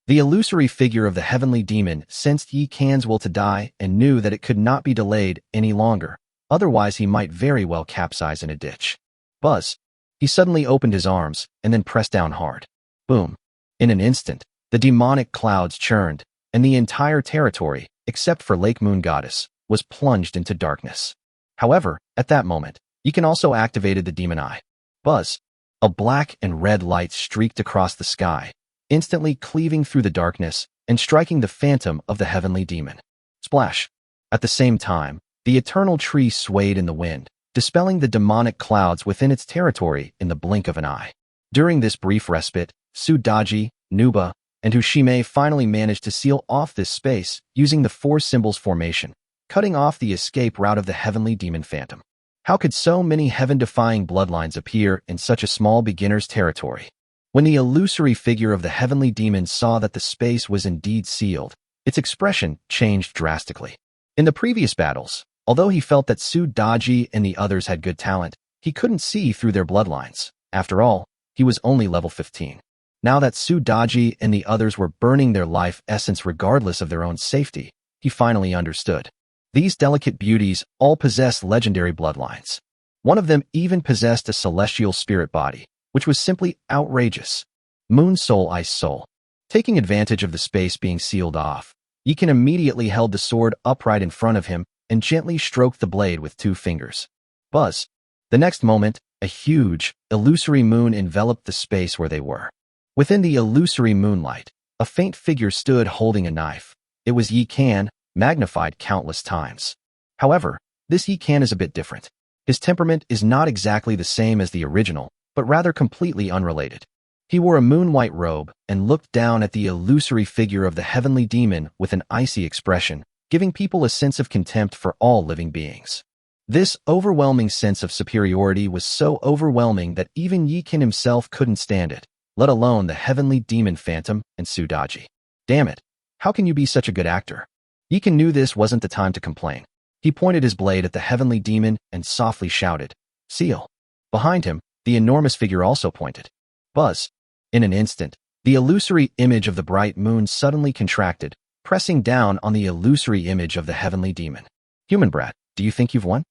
The illusory figure of the heavenly demon sensed Yikan's will to die and knew that it could not be delayed any longer, otherwise he might very well capsize in a ditch. Buzz. He suddenly opened his arms and then pressed down hard. Boom. In an instant, the demonic clouds churned, and the entire territory, except for Lake Moon Goddess, was plunged into darkness. However, at that moment, Yikan also activated the demon eye. Buzz. A black and red light streaked across the sky, instantly cleaving through the darkness and striking the phantom of the heavenly demon. Splash. At the same time, the eternal tree swayed in the wind, dispelling the demonic clouds within its territory in the blink of an eye. During this brief respite, Sudaji, Nuba, and Ushime finally managed to seal off this space using the four symbols formation, cutting off the escape route of the heavenly demon phantom. How could so many heaven-defying bloodlines appear in such a small beginner's territory? When the illusory figure of the heavenly demon saw that the space was indeed sealed, its expression changed drastically. In the previous battles, although he felt that Sudaji and the others had good talent, he couldn't see through their bloodlines. After all, he was only level 15. Now that Sudaji and the others were burning their life essence regardless of their own safety, he finally understood. These delicate beauties all possess legendary bloodlines. One of them even possessed a celestial spirit body, which was simply outrageous. Moon Soul Ice Soul. Taking advantage of the space being sealed off, Yikan immediately held the sword upright in front of him and gently stroked the blade with 2 fingers. Buzz. The next moment, a huge, illusory moon enveloped the space where they were. Within the illusory moonlight, A faint figure stood holding a knife. It was Yi Kan, magnified countless times. However, this Yi Kan is a bit different. His temperament is not exactly the same as the original, but rather completely unrelated. He wore a moon-white robe and looked down at the illusory figure of the heavenly demon with an icy expression, giving people a sense of contempt for all living beings. This overwhelming sense of superiority was so overwhelming that even Yi Kan himself couldn't stand it, let alone the heavenly demon phantom and Sudaji. Damn it, how can you be such a good actor? Yi Kan knew this wasn't the time to complain. He pointed his blade at the heavenly demon and softly shouted, "Seal." Behind him, the enormous figure also pointed. Buzz. In an instant, the illusory image of the bright moon suddenly contracted, pressing down on the illusory image of the heavenly demon. "Human brat, do you think you've won?"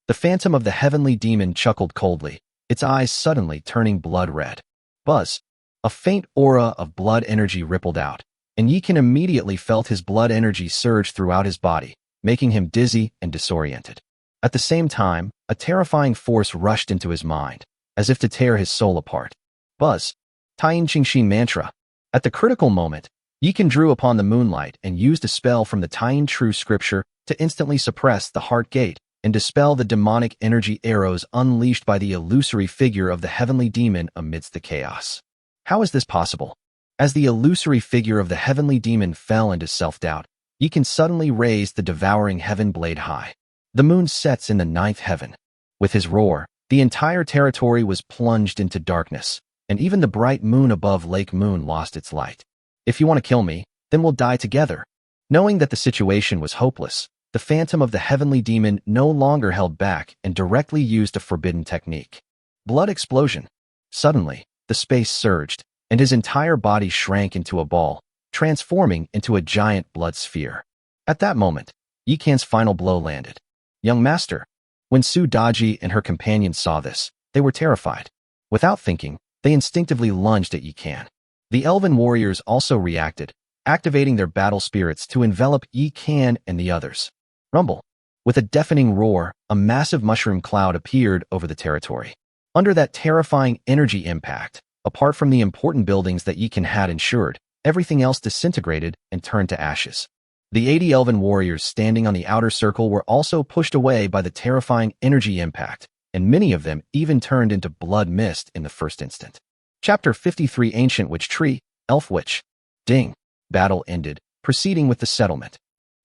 The phantom of the heavenly demon chuckled coldly, its eyes suddenly turning blood red. Buzz. A faint aura of blood energy rippled out, and Yi Kan immediately felt his blood energy surge throughout his body, making him dizzy and disoriented. At the same time, a terrifying force rushed into his mind, as if to tear his soul apart. Buzz. Taiyin Qingxi Mantra. At the critical moment, Yi Kan drew upon the moonlight and used a spell from the Taiyin True Scripture to instantly suppress the heart gate and dispel the demonic energy arrows unleashed by the illusory figure of the heavenly demon amidst the chaos. How is this possible? As the illusory figure of the heavenly demon fell into self-doubt, Yi Kan suddenly raised the devouring heaven blade high. The moon sets in the ninth heaven. With his roar, the entire territory was plunged into darkness, and even the bright moon above Lake Moon lost its light. "If you want to kill me, then we'll die together." Knowing that the situation was hopeless, the phantom of the heavenly demon no longer held back and directly used a forbidden technique. Blood explosion. Suddenly, the space surged, and his entire body shrank into a ball, transforming into a giant blood sphere. At that moment, Yi Kan's final blow landed. "Young master." When Sudaji and her companions saw this, they were terrified. Without thinking, they instinctively lunged at Yi Kan. The elven warriors also reacted, activating their battle spirits to envelop Yi Kan and the others. Rumble. With a deafening roar, a massive mushroom cloud appeared over the territory. Under that terrifying energy impact, apart from the important buildings that Yi Kan had ensured, everything else disintegrated and turned to ashes. The 80 elven warriors standing on the outer circle were also pushed away by the terrifying energy impact, and many of them even turned into blood mist in the first instant. Chapter 53 Ancient Witch Tree, Elf Witch. Ding. Battle ended, proceeding with the settlement.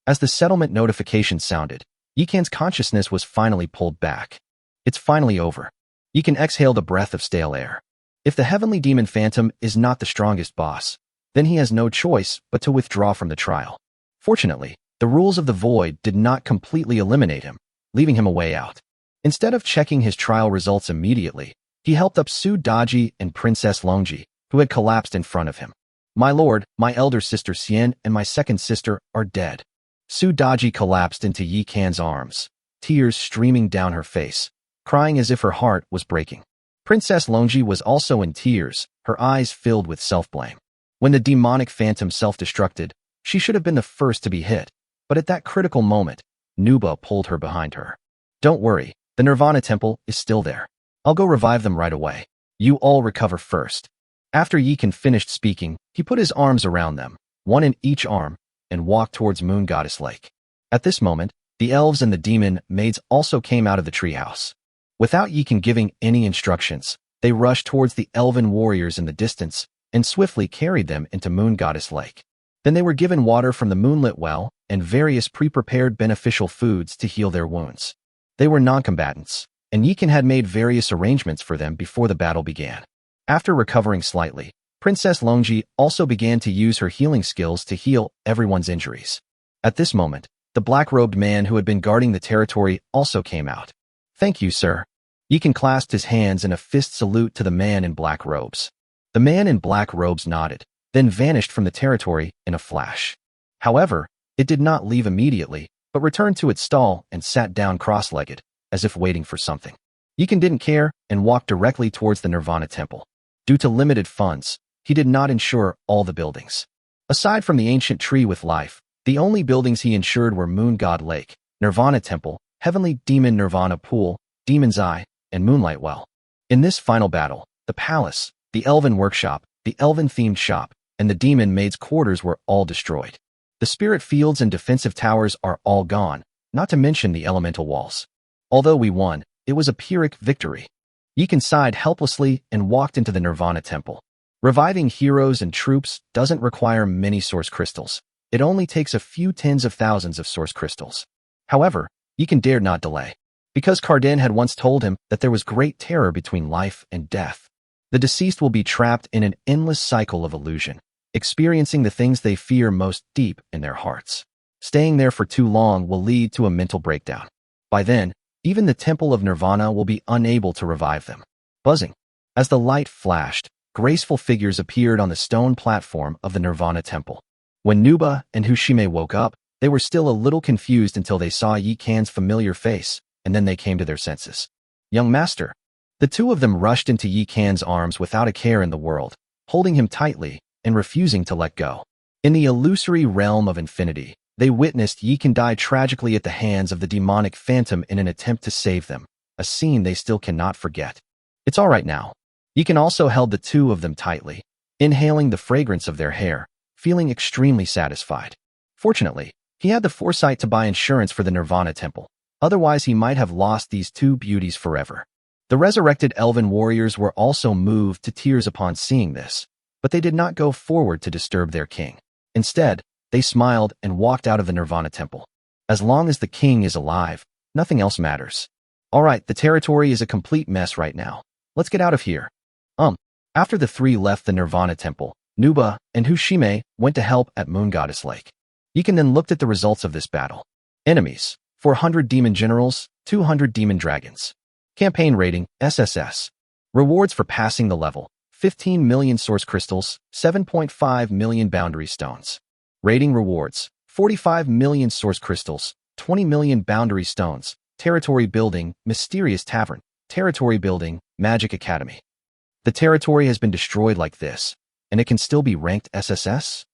As the settlement notification sounded, Yi Kan's consciousness was finally pulled back. It's finally over. Yi Kan exhaled a breath of stale air. If the heavenly demon phantom is not the strongest boss, then he has no choice but to withdraw from the trial. Fortunately, the rules of the void did not completely eliminate him, leaving him a way out. Instead of checking his trial results immediately, he helped up Sudaji and Princess Longji, who had collapsed in front of him. "My lord, my elder sister Xian and my second sister are dead." Sudaji collapsed into Yi Kan's arms, tears streaming down her face, crying as if her heart was breaking. Princess Longji was also in tears, her eyes filled with self-blame. When the demonic phantom self-destructed, she should have been the first to be hit, but at that critical moment, Nuba pulled her behind her. "Don't worry, the Nirvana Temple is still there. I'll go revive them right away. You all recover first." After Yi Kan finished speaking, he put his arms around them, one in each arm, and walked towards Moon Goddess Lake. At this moment, the elves and the demon maids also came out of the treehouse. Without Yi Kan giving any instructions, they rushed towards the elven warriors in the distance and swiftly carried them into Moon Goddess Lake. Then they were given water from the moonlit well and various pre-prepared beneficial foods to heal their wounds. They were non-combatants, and Yi Kan had made various arrangements for them before the battle began. After recovering slightly, Princess Longji also began to use her healing skills to heal everyone's injuries. At this moment, the black-robed man who had been guarding the territory also came out. "Thank you, sir." Yi Kan clasped his hands in a fist salute to the man in black robes. The man in black robes nodded, then vanished from the territory in a flash. However, it did not leave immediately, but returned to its stall and sat down cross-legged, as if waiting for something. Yi Kan didn't care and walked directly towards the Nirvana Temple. Due to limited funds, he did not insure all the buildings. Aside from the ancient tree with life, the only buildings he insured were Moon God Lake, Nirvana Temple, Heavenly Demon Nirvana Pool, Demon's Eye, and Moonlight Well. In this final battle, the palace, the elven workshop, the elven-themed shop, and the demon maid's quarters were all destroyed. The spirit fields and defensive towers are all gone, not to mention the elemental walls. Although we won, it was a Pyrrhic victory. Yikan sighed helplessly and walked into the Nirvana Temple. Reviving heroes and troops doesn't require many source crystals. It only takes a few tens of thousands of source crystals. However, Yikan dared not delay, because Carden had once told him that there was great terror between life and death. The deceased will be trapped in an endless cycle of illusion, experiencing the things they fear most deep in their hearts. Staying there for too long will lead to a mental breakdown. By then, even the Temple of Nirvana will be unable to revive them. Buzzing. As the light flashed, graceful figures appeared on the stone platform of the Nirvana Temple. When Nuba and Hushime woke up, they were still a little confused until they saw Yikan's familiar face, and then they came to their senses. Young master. The two of them rushed into Yikan's arms without a care in the world, holding him tightly and refusing to let go. In the illusory realm of infinity, they witnessed Yikan die tragically at the hands of the demonic phantom in an attempt to save them, a scene they still cannot forget. It's all right now. Yikan also held the two of them tightly, inhaling the fragrance of their hair, feeling extremely satisfied. Fortunately, he had the foresight to buy insurance for the Nirvana Temple. Otherwise, he might have lost these two beauties forever. The resurrected elven warriors were also moved to tears upon seeing this, but they did not go forward to disturb their king. Instead, they smiled and walked out of the Nirvana Temple. As long as the king is alive, nothing else matters. All right, the territory is a complete mess right now. Let's get out of here. After the three left the Nirvana Temple, Nuba and Hushime went to help at Moon Goddess Lake. Yikan then looked at the results of this battle. Enemies: 400 demon generals, 200 demon dragons. Campaign rating: SSS. Rewards for passing the level: 15 million source crystals, 7.5 million boundary stones. Rating rewards: 45 million source crystals, 20 million boundary stones. Territory building: Mysterious Tavern. Territory building: Magic Academy. The territory has been destroyed like this, and it can still be ranked SSS?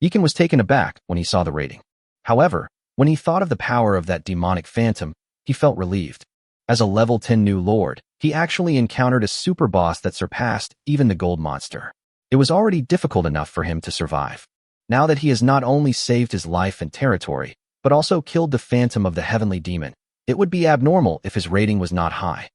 Yikan was taken aback when he saw the rating. However, when he thought of the power of that demonic phantom, he felt relieved. As a level 10 new lord, he actually encountered a super boss that surpassed even the gold monster. It was already difficult enough for him to survive. Now that he has not only saved his life and territory, but also killed the phantom of the heavenly demon, it would be abnormal if his rating was not high.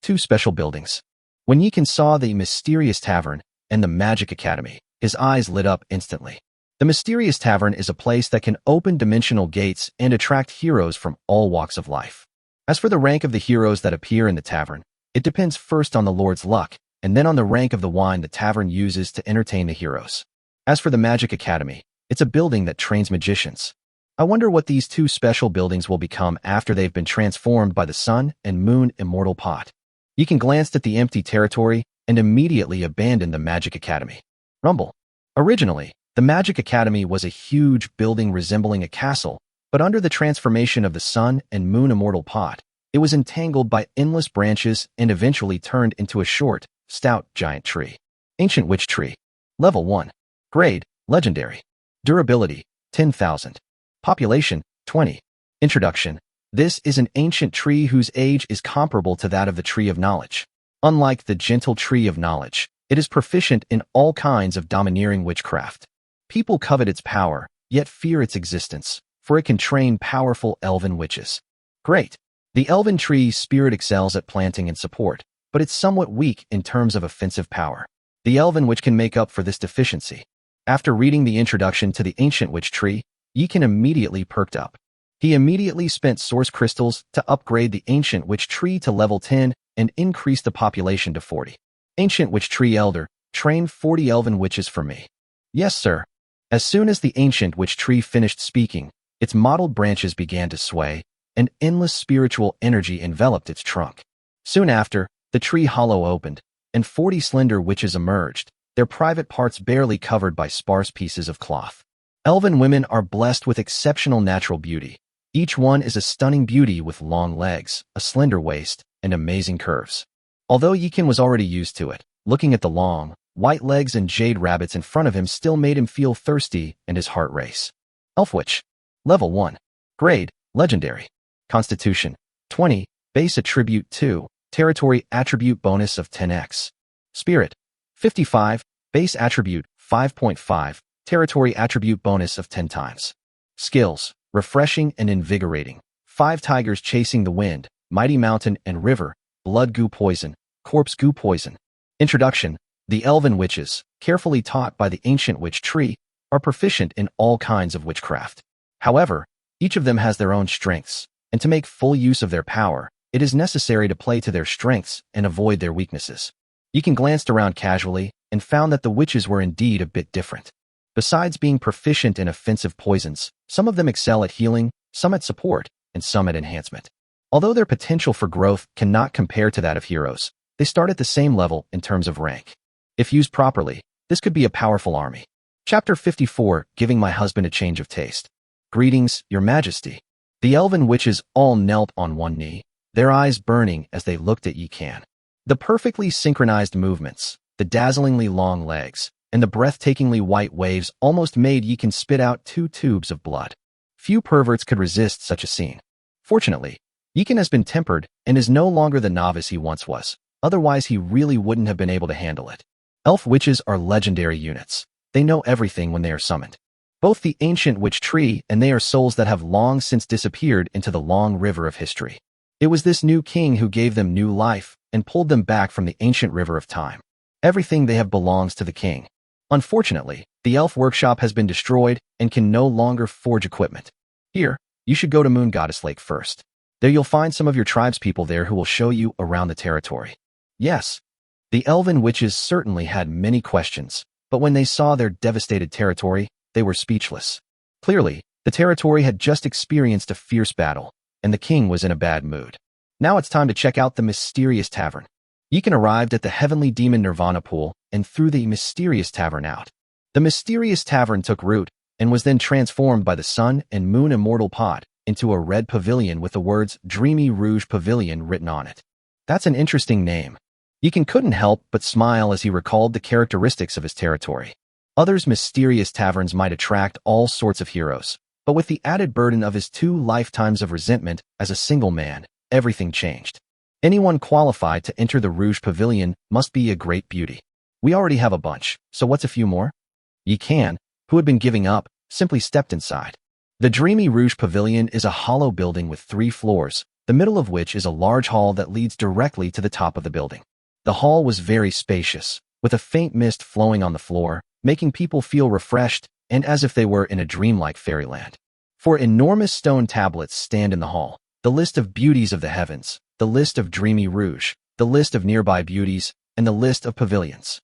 Two special buildings. When Yikan saw the Mysterious Tavern and the Magic Academy, his eyes lit up instantly. The Mysterious Tavern is a place that can open dimensional gates and attract heroes from all walks of life. As for the rank of the heroes that appear in the tavern, it depends first on the Lord's luck, and then on the rank of the wine the tavern uses to entertain the heroes. As for the Magic Academy, it's a building that trains magicians. I wonder what these two special buildings will become after they've been transformed by the Sun and Moon Immortal Pot. Yikan glanced at the empty territory and immediately abandoned the Magic Academy. Rumble. Originally, the Magic Academy was a huge building resembling a castle, but under the transformation of the Sun and Moon Immortal Pot, it was entangled by endless branches and eventually turned into a short, stout giant tree. Ancient Witch Tree. Level 1. Grade: Legendary. Durability: 10,000. Population: 20. Introduction. This is an ancient tree whose age is comparable to that of the Tree of Knowledge. Unlike the gentle Tree of Knowledge, it is proficient in all kinds of domineering witchcraft. People covet its power, yet fear its existence, for it can train powerful elven witches. Great. The elven tree spirit excels at planting and support, but it's somewhat weak in terms of offensive power. The elven witch can make up for this deficiency. After reading the introduction to the ancient witch tree, Yikan immediately perked up. He immediately spent source crystals to upgrade the ancient witch tree to level 10 and increase the population to 40. Ancient Witch Tree Elder, train 40 elven witches for me. Yes, sir. As soon as the ancient witch tree finished speaking, its mottled branches began to sway, and endless spiritual energy enveloped its trunk. Soon after, the tree hollow opened, and 40 slender witches emerged, their private parts barely covered by sparse pieces of cloth. Elven women are blessed with exceptional natural beauty. Each one is a stunning beauty with long legs, a slender waist, and amazing curves. Although Yikan was already used to it, looking at the long, white legs and jade rabbits in front of him still made him feel thirsty and his heart race. Elf Witch. Level 1. Grade: Legendary. Constitution: 20. Base Attribute 2. Territory Attribute bonus of 10x. Spirit: 55. Base Attribute 5.5, territory attribute bonus of 10 times. Skills, refreshing and invigorating. 5 tigers chasing the wind, mighty mountain and river, blood goo poison, corpse goo poison. Introduction. The elven witches, carefully taught by the ancient witch tree, are proficient in all kinds of witchcraft. However, each of them has their own strengths, and to make full use of their power, it is necessary to play to their strengths and avoid their weaknesses. Yeekan glanced around casually and found that the witches were indeed a bit different. Besides being proficient in offensive poisons, some of them excel at healing, some at support, and some at enhancement. Although their potential for growth cannot compare to that of heroes, they start at the same level in terms of rank. If used properly, this could be a powerful army. Chapter 54, Giving My Husband a Change of Taste. Greetings, Your Majesty. The elven witches all knelt on one knee, their eyes burning as they looked at Yeekan. The perfectly synchronized movements, the dazzlingly long legs, and the breathtakingly white waves almost made Yeekan spit out 2 tubes of blood. Few perverts could resist such a scene. Fortunately, Yeekan has been tempered and is no longer the novice he once was, otherwise he really wouldn't have been able to handle it. Elf witches are legendary units. They know everything when they are summoned. Both the ancient witch tree and they are souls that have long since disappeared into the long river of history. It was this new king who gave them new life and pulled them back from the ancient river of time. Everything they have belongs to the king. Unfortunately, the elf workshop has been destroyed and can no longer forge equipment. Here, you should go to Moon Goddess Lake first. There you'll find some of your tribespeople there who will show you around the territory. Yes, the elven witches certainly had many questions, but when they saw their devastated territory, they were speechless. Clearly, the territory had just experienced a fierce battle, and the king was in a bad mood. Now it's time to check out the mysterious tavern. Yeekan arrived at the heavenly demon Nirvana pool and threw the mysterious tavern out. The mysterious tavern took root and was then transformed by the sun and moon immortal pod into a red pavilion with the words Dreamy Rouge Pavilion written on it. That's an interesting name. Yeekan couldn't help but smile as he recalled the characteristics of his territory. Others' mysterious taverns might attract all sorts of heroes, but with the added burden of his 2 lifetimes of resentment as a single man, everything changed. Anyone qualified to enter the Rouge Pavilion must be a great beauty. We already have a bunch, so what's a few more? Yeekan, who had been giving up, simply stepped inside. The Dreamy Rouge Pavilion is a hollow building with 3 floors, the middle of which is a large hall that leads directly to the top of the building. The hall was very spacious, with a faint mist flowing on the floor, making people feel refreshed and as if they were in a dreamlike fairyland. 4 enormous stone tablets stand in the hall, the list of beauties of the heavens, the list of Dreamy Rouge, the list of nearby beauties, and the list of pavilions.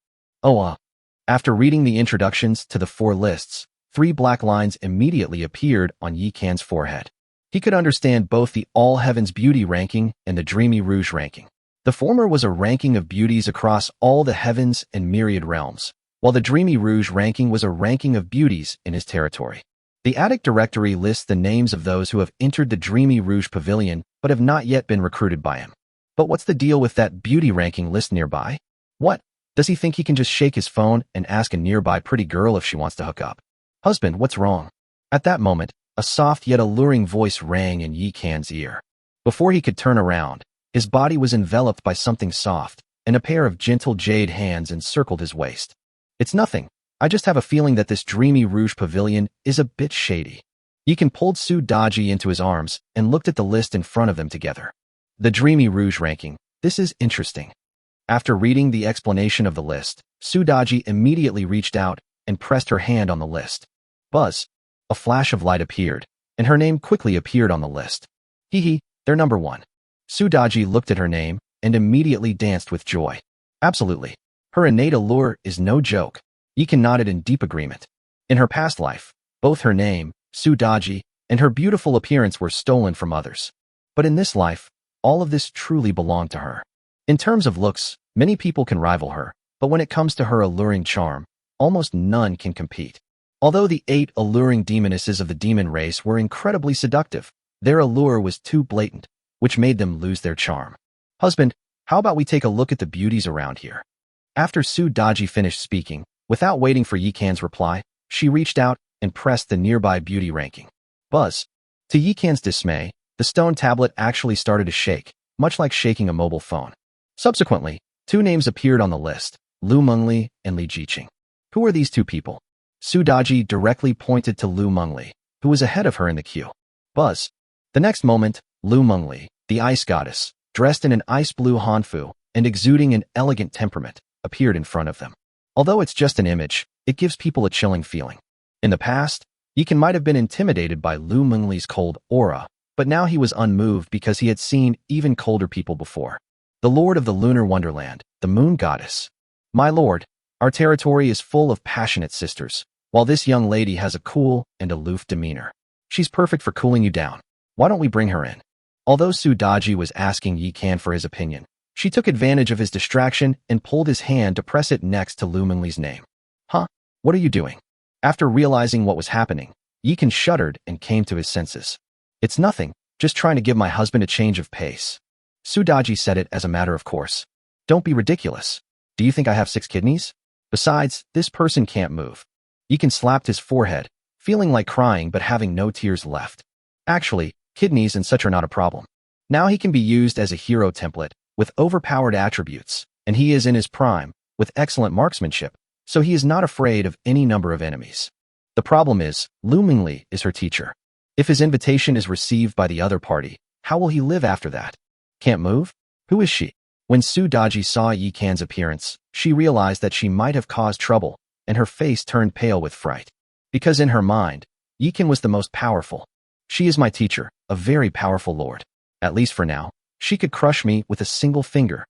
After reading the introductions to the 4 lists, 3 black lines immediately appeared on Yeekan's forehead. He could understand both the All Heavens Beauty ranking and the Dreamy Rouge ranking. The former was a ranking of beauties across all the heavens and myriad realms, while the Dreamy Rouge ranking was a ranking of beauties in his territory. The Attic Directory lists the names of those who have entered the Dreamy Rouge Pavilion but have not yet been recruited by him. But what's the deal with that beauty ranking list nearby? What? Does he think he can just shake his phone and ask a nearby pretty girl if she wants to hook up? Husband, what's wrong? At that moment, a soft yet alluring voice rang in Yeekan's ear. Before he could turn around, his body was enveloped by something soft, and a pair of gentle jade hands encircled his waist. It's nothing. I just have a feeling that this Dreamy Rouge Pavilion is a bit shady. Yeekan pulled Succubi into his arms and looked at the list in front of them together. The Dreamy Rouge ranking. This is interesting. After reading the explanation of the list, Succubi immediately reached out and pressed her hand on the list. Buzz. A flash of light appeared, and her name quickly appeared on the list. They're number 1. Succubi looked at her name and immediately danced with joy. Absolutely. Her innate allure is no joke. Yeekan nodded in deep agreement. In her past life, both her name, Succubi, and her beautiful appearance were stolen from others. But in this life, all of this truly belonged to her. In terms of looks, many people can rival her, but when it comes to her alluring charm, almost none can compete. Although the 8 alluring demonesses of the demon race were incredibly seductive, their allure was too blatant, which made them lose their charm. Husband, how about we take a look at the beauties around here? After Succubi finished speaking, without waiting for Yeekan's reply, she reached out and pressed the nearby beauty ranking. Buzz. To Yeekan's dismay, the stone tablet actually started to shake, much like shaking a mobile phone. Subsequently, 2 names appeared on the list, Lu Mengli and Li Jiqing. Who are these two people? Su Daji directly pointed to Lu Mengli, who was ahead of her in the queue. Buzz. The next moment, Lu Mengli, the ice goddess, dressed in an ice blue hanfu and exuding an elegant temperament, appeared in front of them. Although it's just an image, it gives people a chilling feeling. In the past, Yikan might have been intimidated by Lu Mengli's cold aura, but now he was unmoved because he had seen even colder people before. The Lord of the Lunar Wonderland, the Moon Goddess. My lord, our territory is full of passionate sisters, while this young lady has a cool and aloof demeanor. She's perfect for cooling you down. Why don't we bring her in? Although Su Daji was asking Yikan for his opinion, she took advantage of his distraction and pulled his hand to press it next to Lu Mengli's name. Huh? What are you doing? After realizing what was happening, Yikan shuddered and came to his senses. It's nothing, just trying to give my husband a change of pace. Su Daji said it as a matter of course. Don't be ridiculous. Do you think I have 6 kidneys? Besides, this person can't move. Yikan slapped his forehead, feeling like crying but having no tears left. Actually, kidneys and such are not a problem. Now he can be used as a hero template, with overpowered attributes, and he is in his prime, with excellent marksmanship, so he is not afraid of any number of enemies. The problem is, Lu Mengli is her teacher. If his invitation is received by the other party, how will he live after that? Can't move? Who is she? When Su Daji saw Yikan's appearance, she realized that she might have caused trouble, and her face turned pale with fright. Because in her mind, Yikan was the most powerful. She is my teacher, a very powerful lord. At least for now, she could crush me with a single finger.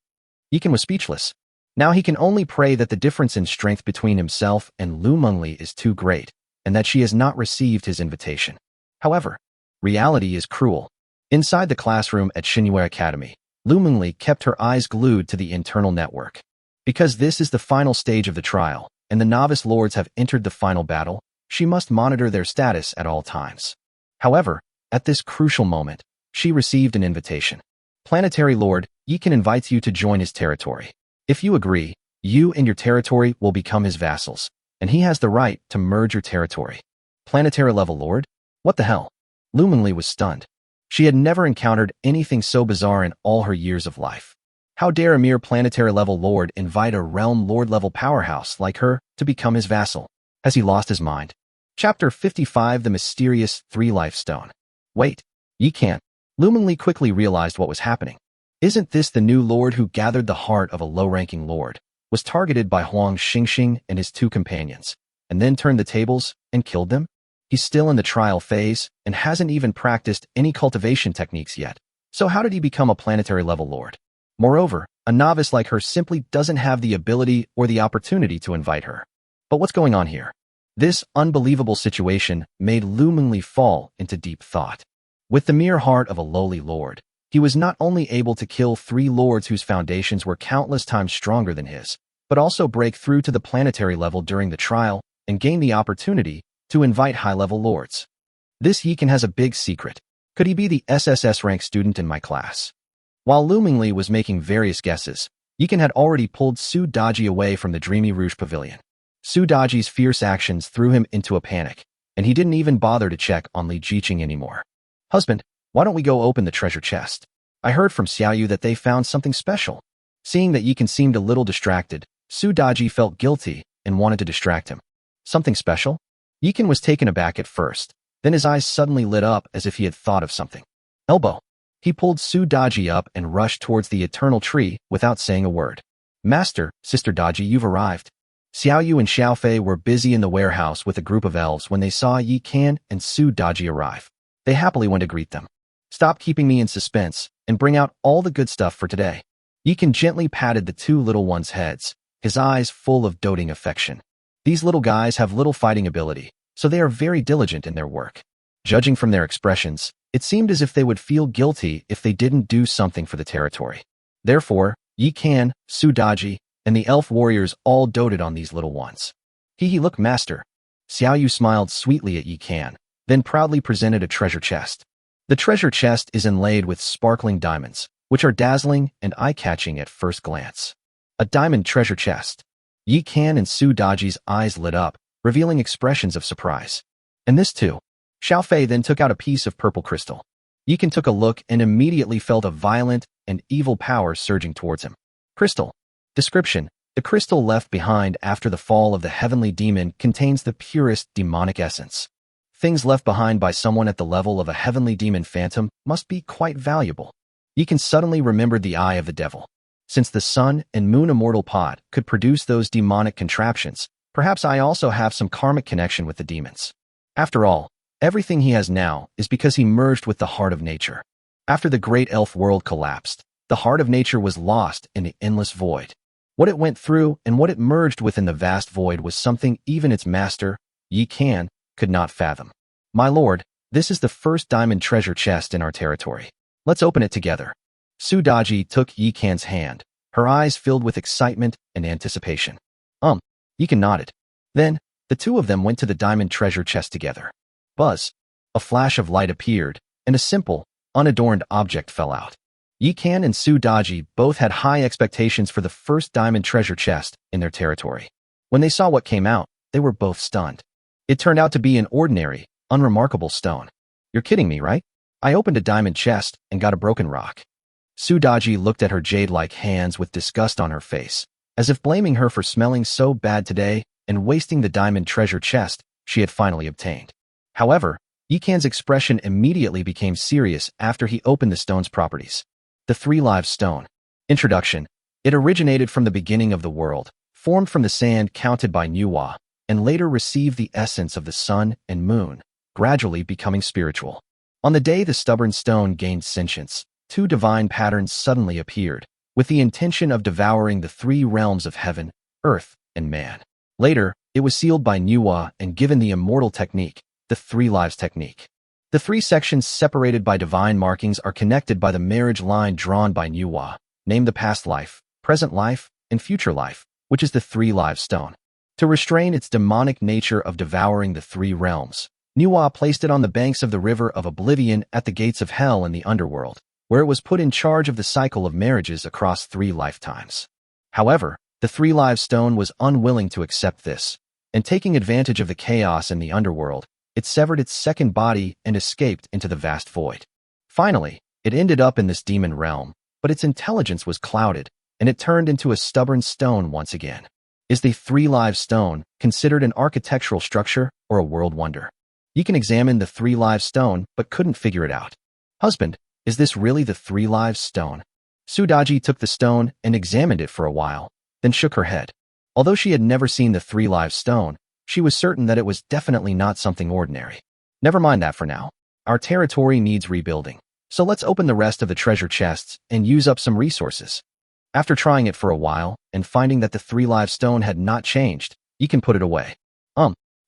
Yikan was speechless. Now he can only pray that the difference in strength between himself and Lu Mengli is too great, and that she has not received his invitation. However, reality is cruel. Inside the classroom at Xinyue Academy, Lu Mengli kept her eyes glued to the internal network. Because this is the final stage of the trial, and the novice lords have entered the final battle, she must monitor their status at all times. However, at this crucial moment, she received an invitation. Planetary Lord, Yikan invites you to join his territory. If you agree, you and your territory will become his vassals, and he has the right to merge your territory. Planetary level Lord? What the hell? Lu Mengli was stunned. She had never encountered anything so bizarre in all her years of life. How dare a mere planetary level lord invite a realm lord level powerhouse like her to become his vassal? Has he lost his mind? Chapter 55 The Mysterious 3-Life Stone. Wait, Yikan. Lu Mengli quickly realized what was happening. Isn't this the new lord who gathered the heart of a low-ranking lord, was targeted by Huang Xingxing and his 2 companions, and then turned the tables and killed them? He's still in the trial phase and hasn't even practiced any cultivation techniques yet. So how did he become a planetary level lord? Moreover, a novice like her simply doesn't have the ability or the opportunity to invite her. But what's going on here? This unbelievable situation made Lu Mengli fall into deep thought. With the mere heart of a lowly lord, he was not only able to kill 3 lords whose foundations were countless times stronger than his, but also break through to the planetary level during the trial and gain the opportunity to invite high-level lords. This Yikan has a big secret. Could he be the SSS rank student in my class? While Lu Mengli was making various guesses, Yikan had already pulled Su Daji away from the Dreamy Rouge Pavilion. Su Daji's fierce actions threw him into a panic, and he didn't even bother to check on Li Jiqing anymore. Husband, why don't we go open the treasure chest? I heard from Xiaoyu that they found something special. Seeing that Yikan seemed a little distracted, Su Daji felt guilty and wanted to distract him. Something special? Yikan was taken aback at first, then his eyes suddenly lit up as if he had thought of something. Elbow. He pulled Su Daji up and rushed towards the eternal tree without saying a word. Master, Sister Daji, you've arrived. Xiaoyu and Xiaofei were busy in the warehouse with a group of elves when they saw Yikan and Su Daji arrive. They happily went to greet them. Stop keeping me in suspense and bring out all the good stuff for today. Yikan gently patted the 2 little ones' heads, his eyes full of doting affection. These little guys have little fighting ability, so they are very diligent in their work. Judging from their expressions, it seemed as if they would feel guilty if they didn't do something for the territory. Therefore, Yikan, Su Daji, and the elf warriors all doted on these little ones. Look, master. Xiaoyu smiled sweetly at Yikan, then proudly presented a treasure chest. The treasure chest is inlaid with sparkling diamonds, which are dazzling and eye-catching at first glance. A diamond treasure chest. Yikan and Su Daji's eyes lit up, revealing expressions of surprise. And this too. Xiaofei then took out a piece of purple crystal. Yikan took a look and immediately felt a violent and evil power surging towards him. Crystal. Description. The crystal left behind after the fall of the heavenly demon contains the purest demonic essence. Things left behind by someone at the level of a heavenly demon phantom must be quite valuable. Yikan suddenly remembered the eye of the devil. Since the sun and moon immortal pot could produce those demonic contraptions, perhaps I also have some karmic connection with the demons. After all, everything he has now is because he merged with the heart of nature. After the great elf world collapsed, the heart of nature was lost in the endless void. What it went through and what it merged within the vast void was something even its master, Yikan, could not fathom. My lord, this is the first diamond treasure chest in our territory. Let's open it together. Sudaji took Yikan's hand, her eyes filled with excitement and anticipation. Yikan nodded. Then, the two of them went to the diamond treasure chest together. Buzz. A flash of light appeared, and a simple, unadorned object fell out. Yikan and Sudaji both had high expectations for the first diamond treasure chest in their territory. When they saw what came out, they were both stunned. It turned out to be an ordinary, unremarkable stone. You're kidding me, right? I opened a diamond chest and got a broken rock. Sudaji looked at her jade-like hands with disgust on her face, as if blaming her for smelling so bad today and wasting the diamond treasure chest she had finally obtained. However, Yikan's expression immediately became serious after he opened the stone's properties. The three-live stone. Introduction. It originated from the beginning of the world, formed from the sand counted by Manhwa, and later received the essence of the sun and moon, gradually becoming spiritual. On the day the stubborn stone gained sentience, two divine patterns suddenly appeared, with the intention of devouring the three realms of heaven, earth, and man. Later, it was sealed by Manhwa and given the immortal technique, the three lives technique. The three sections separated by divine markings are connected by the marriage line drawn by Manhwa, named the past life, present life, and future life, which is the three-live stone. To restrain its demonic nature of devouring the three realms, Manhwa placed it on the banks of the river of oblivion at the gates of hell in the underworld, where it was put in charge of the cycle of marriages across 3 lifetimes. However, the three-live stone was unwilling to accept this, and taking advantage of the chaos in the underworld, it severed its second body and escaped into the vast void. Finally, it ended up in this demon realm, but its intelligence was clouded, and it turned into a stubborn stone once again. Is the three-live stone considered an architectural structure or a world wonder? You can examine the three-live stone, but couldn't figure it out. Husband, is this really the three-live stone? Sudaji took the stone and examined it for a while, then shook her head. Although she had never seen the three-live stone, she was certain that it was definitely not something ordinary. Never mind that for now. Our territory needs rebuilding, so let's open the rest of the treasure chests and use up some resources. After trying it for a while and finding that the three-live stone had not changed, you can put it away.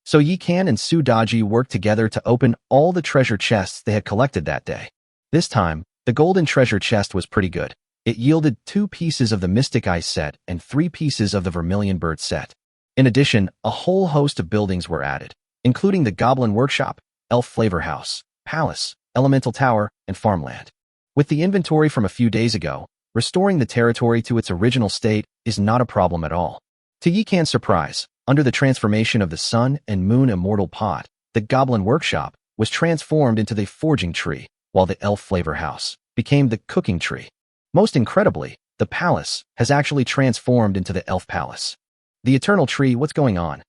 So Yikan and Sudaji worked together to open all the treasure chests they had collected that day. This time, the golden treasure chest was pretty good. It yielded 2 pieces of the Mystic Eye set and 3 pieces of the Vermilion Bird set. In addition, a whole host of buildings were added, including the Goblin Workshop, Elf Flavor House, Palace, Elemental Tower, and Farmland. With the inventory from a few days ago, restoring the territory to its original state is not a problem at all. To Yikan's surprise, under the transformation of the Sun and Moon Immortal Pot, the Goblin Workshop was transformed into the Forging Tree, while the Elf Flavor House became the Cooking Tree. Most incredibly, the Palace has actually transformed into the Elf Palace. The Eternal Tree, what's going on?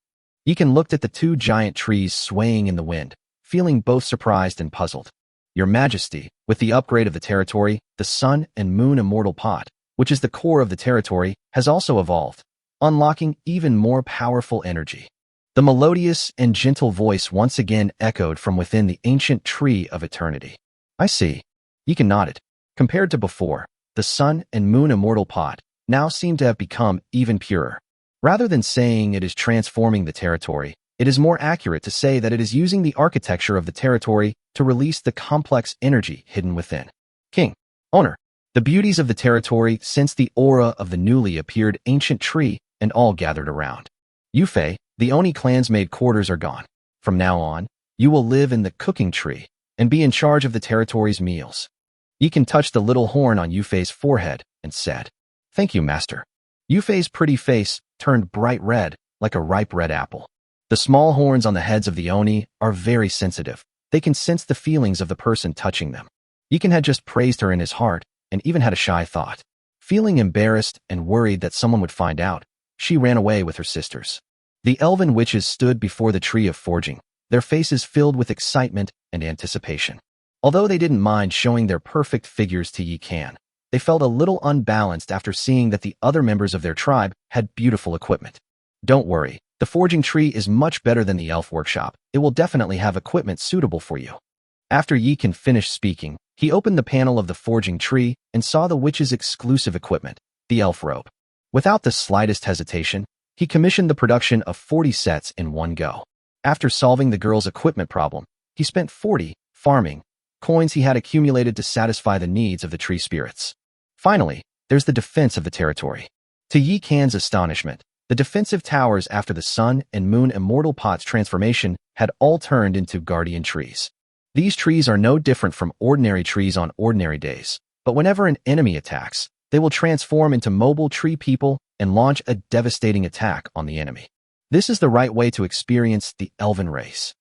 Yikan looked at the 2 giant trees swaying in the wind, feeling both surprised and puzzled. Your Majesty, with the upgrade of the territory, the Sun and Moon Immortal Pot, which is the core of the territory, has also evolved, unlocking even more powerful energy. The melodious and gentle voice once again echoed from within the ancient tree of eternity. I see. Yikan nodded. Compared to before, the Sun and Moon Immortal Pot now seem to have become even purer. Rather than saying it is transforming the territory, it is more accurate to say that it is using the architecture of the territory to release the complex energy hidden within. King, owner, the beauties of the territory sense the aura of the newly appeared ancient tree and all gathered around. Yufei, the Oni clan's made quarters are gone. From now on, you will live in the cooking tree and be in charge of the territory's meals. Yikan touched the little horn on Yufei's forehead and said, Thank you, master. Yufei's pretty face turned bright red, like a ripe red apple. The small horns on the heads of the Oni are very sensitive. They can sense the feelings of the person touching them. Yikan had just praised her in his heart and even had a shy thought. Feeling embarrassed and worried that someone would find out, she ran away with her sisters. The elven witches stood before the tree of forging, their faces filled with excitement and anticipation. Although they didn't mind showing their perfect figures to Yi Kan, they felt a little unbalanced after seeing that the other members of their tribe had beautiful equipment. Don't worry, the forging tree is much better than the elf workshop. It will definitely have equipment suitable for you. After Yi Kan finished speaking, he opened the panel of the forging tree and saw the witch's exclusive equipment, the elf rope. Without the slightest hesitation, he commissioned the production of 40 sets in one go. After solving the girl's equipment problem, he spent 40 farming coins he had accumulated to satisfy the needs of the tree spirits. Finally, there's the defense of the territory. To Yi Kan's astonishment, the defensive towers after the sun and moon immortal pot's transformation had all turned into guardian trees. These trees are no different from ordinary trees on ordinary days, but whenever an enemy attacks, they will transform into mobile tree people and launch a devastating attack on the enemy. This is the right way to experience the elven race.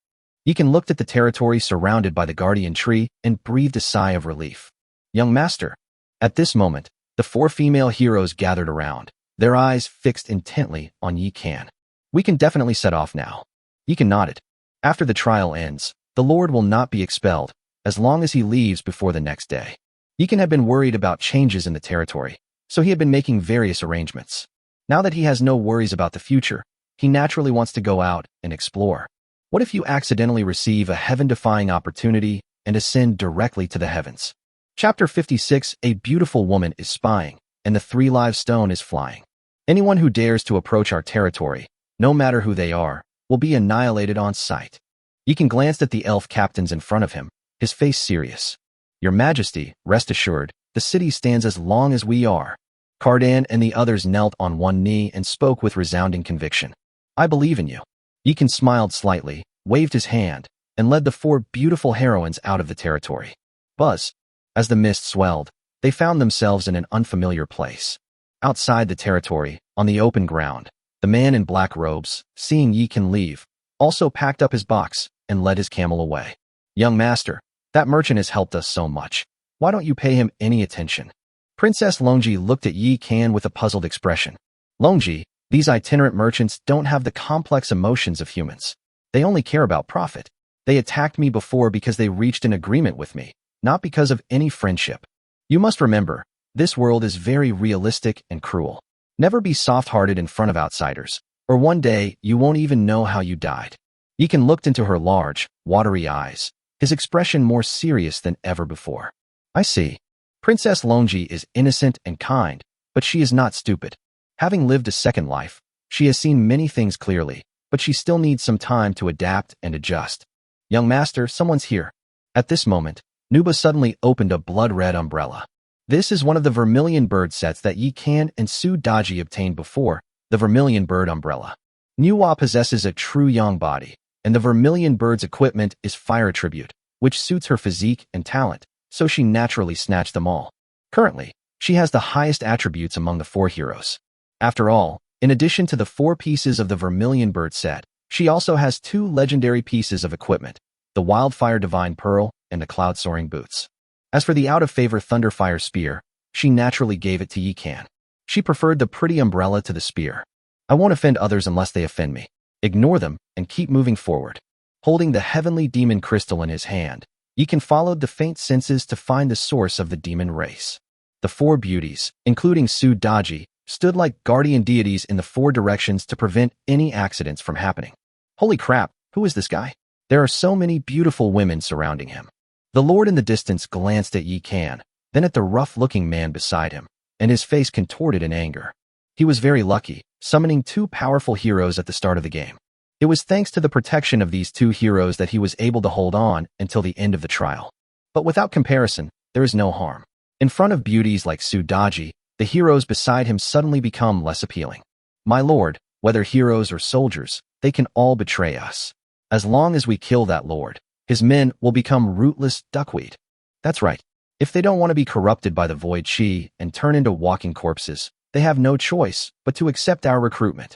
Yi Kan looked at the territory surrounded by the guardian tree and breathed a sigh of relief. Young master. At this moment, the 4 female heroes gathered around, their eyes fixed intently on Yi Kan. We can definitely set off now. Yi Kan nodded. After the trial ends, the Lord will not be expelled, as long as he leaves before the next day. Yi Kan had been worried about changes in the territory, so he had been making various arrangements. Now that he has no worries about the future, he naturally wants to go out and explore. What if you accidentally receive a heaven-defying opportunity and ascend directly to the heavens? Chapter 56. A beautiful woman is spying, and the 3 live stone is flying. Anyone who dares to approach our territory, no matter who they are, will be annihilated on sight. Yi Kan glanced at the elf captains in front of him, his face serious. Your Majesty, rest assured, the city stands as long as we are. Cardan and the others knelt on one knee and spoke with resounding conviction. I believe in you. Yi Kan smiled slightly, waved his hand, and led the 4 beautiful heroines out of the territory. Buzz. As the mist swelled, they found themselves in an unfamiliar place. Outside the territory, on the open ground, the man in black robes, seeing Yi Kan leave, also packed up his box and led his camel away. Young master, that merchant has helped us so much. Why don't you pay him any attention? Princess Longji looked at Yi Kan with a puzzled expression. Longji, these itinerant merchants don't have the complex emotions of humans. They only care about profit. They attacked me before because they reached an agreement with me, not because of any friendship. You must remember, this world is very realistic and cruel. Never be soft-hearted in front of outsiders, or one day you won't even know how you died. Yi Kan looked into her large, watery eyes, his expression more serious than ever before. I see. Princess Longji is innocent and kind, but she is not stupid. Having lived a second life, she has seen many things clearly, but she still needs some time to adapt and adjust. Young master, someone's here. At this moment, Nuba suddenly opened a blood-red umbrella. This is one of the vermilion bird sets that Yi Kan and Su Daji obtained before, the vermilion bird umbrella. Nuwa possesses a true yang body, and the vermilion bird's equipment is fire attribute, which suits her physique and talent, so she naturally snatched them all. Currently, she has the highest attributes among the 4 heroes. After all, in addition to the 4 pieces of the vermilion bird set, she also has 2 legendary pieces of equipment, the Wildfire Divine Pearl and the Cloud Soaring Boots. As for the out-of-favor Thunderfire Spear, she naturally gave it to Yi Kan. She preferred the pretty umbrella to the spear. I won't offend others unless they offend me. Ignore them and keep moving forward. Holding the heavenly demon crystal in his hand, Yi Kan followed the faint senses to find the source of the demon race. The 4 beauties, including Su Daji, stood like guardian deities in the 4 directions to prevent any accidents from happening. Holy crap, who is this guy? There are so many beautiful women surrounding him. The Lord in the distance glanced at Yi Kan, then at the rough-looking man beside him, and his face contorted in anger. He was very lucky, summoning 2 powerful heroes at the start of the game. It was thanks to the protection of these 2 heroes that he was able to hold on until the end of the trial. But without comparison, there is no harm. In front of beauties like Su Daji, the heroes beside him suddenly become less appealing. My lord, whether heroes or soldiers, they can all betray us. As long as we kill that lord, his men will become rootless duckweed. That's right. If they don't want to be corrupted by the void chi and turn into walking corpses, they have no choice but to accept our recruitment.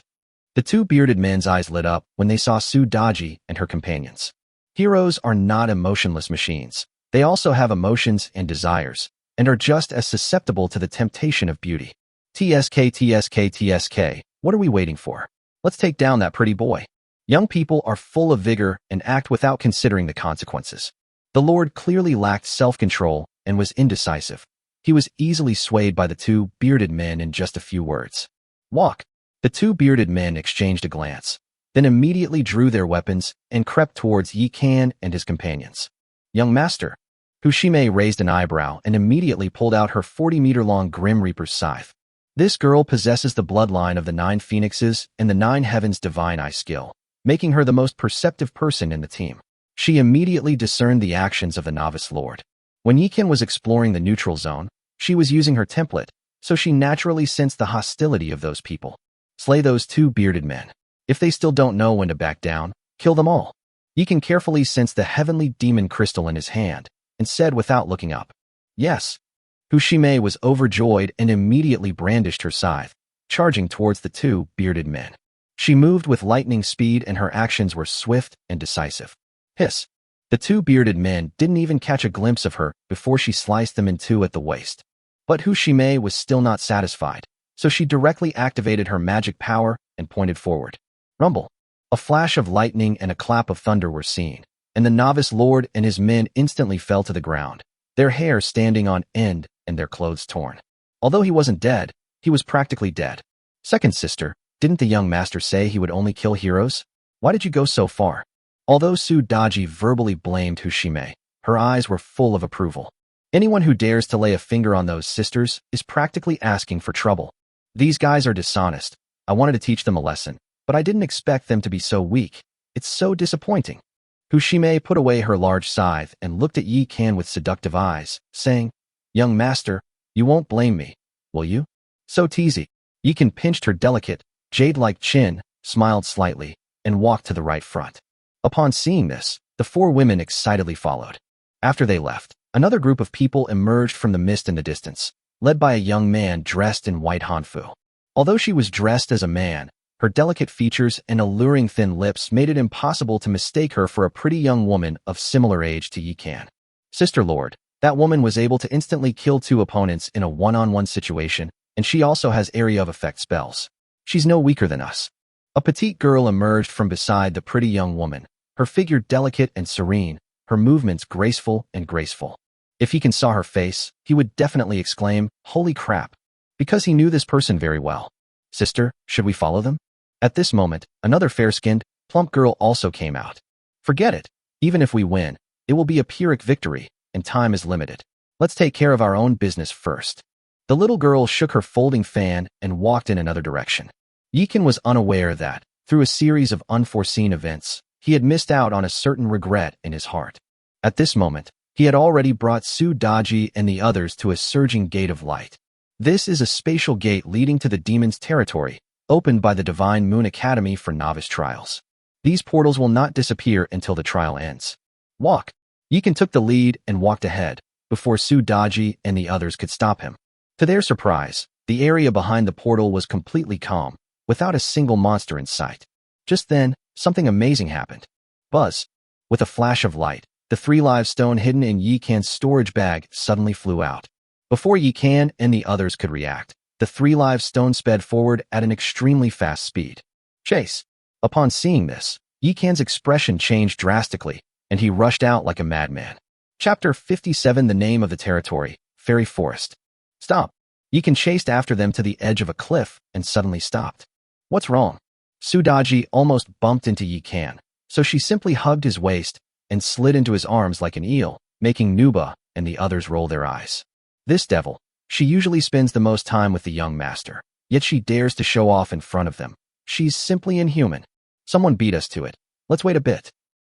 The 2 bearded men's eyes lit up when they saw Su Daji and her companions. Heroes are not emotionless machines. They also have emotions and desires, and are just as susceptible to the temptation of beauty. TSK, What are we waiting for? Let's take down that pretty boy. Young people are full of vigor and act without considering the consequences. The Lord clearly lacked self-control and was indecisive. He was easily swayed by the two bearded men in just a few words. Walk. The two bearded men exchanged a glance, then immediately drew their weapons and crept towards Yi Kan and his companions. Young master. Fushime raised an eyebrow and immediately pulled out her 40-meter-long Grim Reaper's scythe. This girl possesses the bloodline of the 9 phoenixes and the 9 heavens' divine eye skill, making her the most perceptive person in the team. She immediately discerned the actions of the novice lord. When Yi Kan was exploring the neutral zone, she was using her template, so she naturally sensed the hostility of those people. Slay those 2 bearded men. If they still don't know when to back down, kill them all. Yi Kan carefully sensed the heavenly demon crystal in his hand and said without looking up, "Yes." Fushime was overjoyed and immediately brandished her scythe, charging towards the 2 bearded men. She moved with lightning speed and her actions were swift and decisive. Hiss. The 2 bearded men didn't even catch a glimpse of her before she sliced them in 2 at the waist. But Fushime was still not satisfied, so she directly activated her magic power and pointed forward. Rumble. A flash of lightning and a clap of thunder were seen, and the novice lord and his men instantly fell to the ground, their hair standing on end and their clothes torn. Although he wasn't dead, he was practically dead. Second sister, didn't the young master say he would only kill heroes? Why did you go so far? Although Sudaji verbally blamed Fushime, her eyes were full of approval. Anyone who dares to lay a finger on those sisters is practically asking for trouble. These guys are dishonest. I wanted to teach them a lesson, but I didn't expect them to be so weak. It's so disappointing. Fushime put away her large scythe and looked at Yi Kan with seductive eyes, saying, "Young master, you won't blame me, will you?" So teasy. Yi Kan pinched her delicate, jade-like chin, smiled slightly, and walked to the right front. Upon seeing this, the 4 women excitedly followed. After they left, another group of people emerged from the mist in the distance, led by a young man dressed in white hanfu. Although she was dressed as a man, her delicate features and alluring thin lips made it impossible to mistake her for a pretty young woman of similar age to Yi Kan. Sister Lord, that woman was able to instantly kill 2 opponents in a one-on-one situation, and she also has area of effect spells. She's no weaker than us. A petite girl emerged from beside the pretty young woman, her figure delicate and serene, her movements graceful and graceful. If he can saw her face, he would definitely exclaim, "Holy crap," because he knew this person very well. Sister, should we follow them? At this moment, another fair-skinned, plump girl also came out. Forget it. Even if we win, it will be a Pyrrhic victory, and time is limited. Let's take care of our own business first. The little girl shook her folding fan and walked in another direction. Yi Kan was unaware that, through a series of unforeseen events, he had missed out on a certain regret in his heart. At this moment, he had already brought Sudaji and the others to a surging gate of light. This is a spatial gate leading to the demon's territory, opened by the Divine Moon Academy for novice trials. These portals will not disappear until the trial ends. Walk. Yi Kan took the lead and walked ahead, before Sudaji and the others could stop him. To their surprise, the area behind the portal was completely calm, without a single monster in sight. Just then, something amazing happened. Buzz. With a flash of light, the 3 live stone hidden in Yi Kan's storage bag suddenly flew out. Before Yi Kan and the others could react, the 3 live stones sped forward at an extremely fast speed. Chase. Upon seeing this, Yi Kan's expression changed drastically, and he rushed out like a madman. Chapter 57. The name of the territory, Fairy Forest. Stop. Yi Kan chased after them to the edge of a cliff and suddenly stopped. What's wrong? Sudaji almost bumped into Yi Kan, so she simply hugged his waist and slid into his arms like an eel, making Nuba and the others roll their eyes. This devil. She usually spends the most time with the young master, yet she dares to show off in front of them. She's simply inhuman. Someone beat us to it. Let's wait a bit.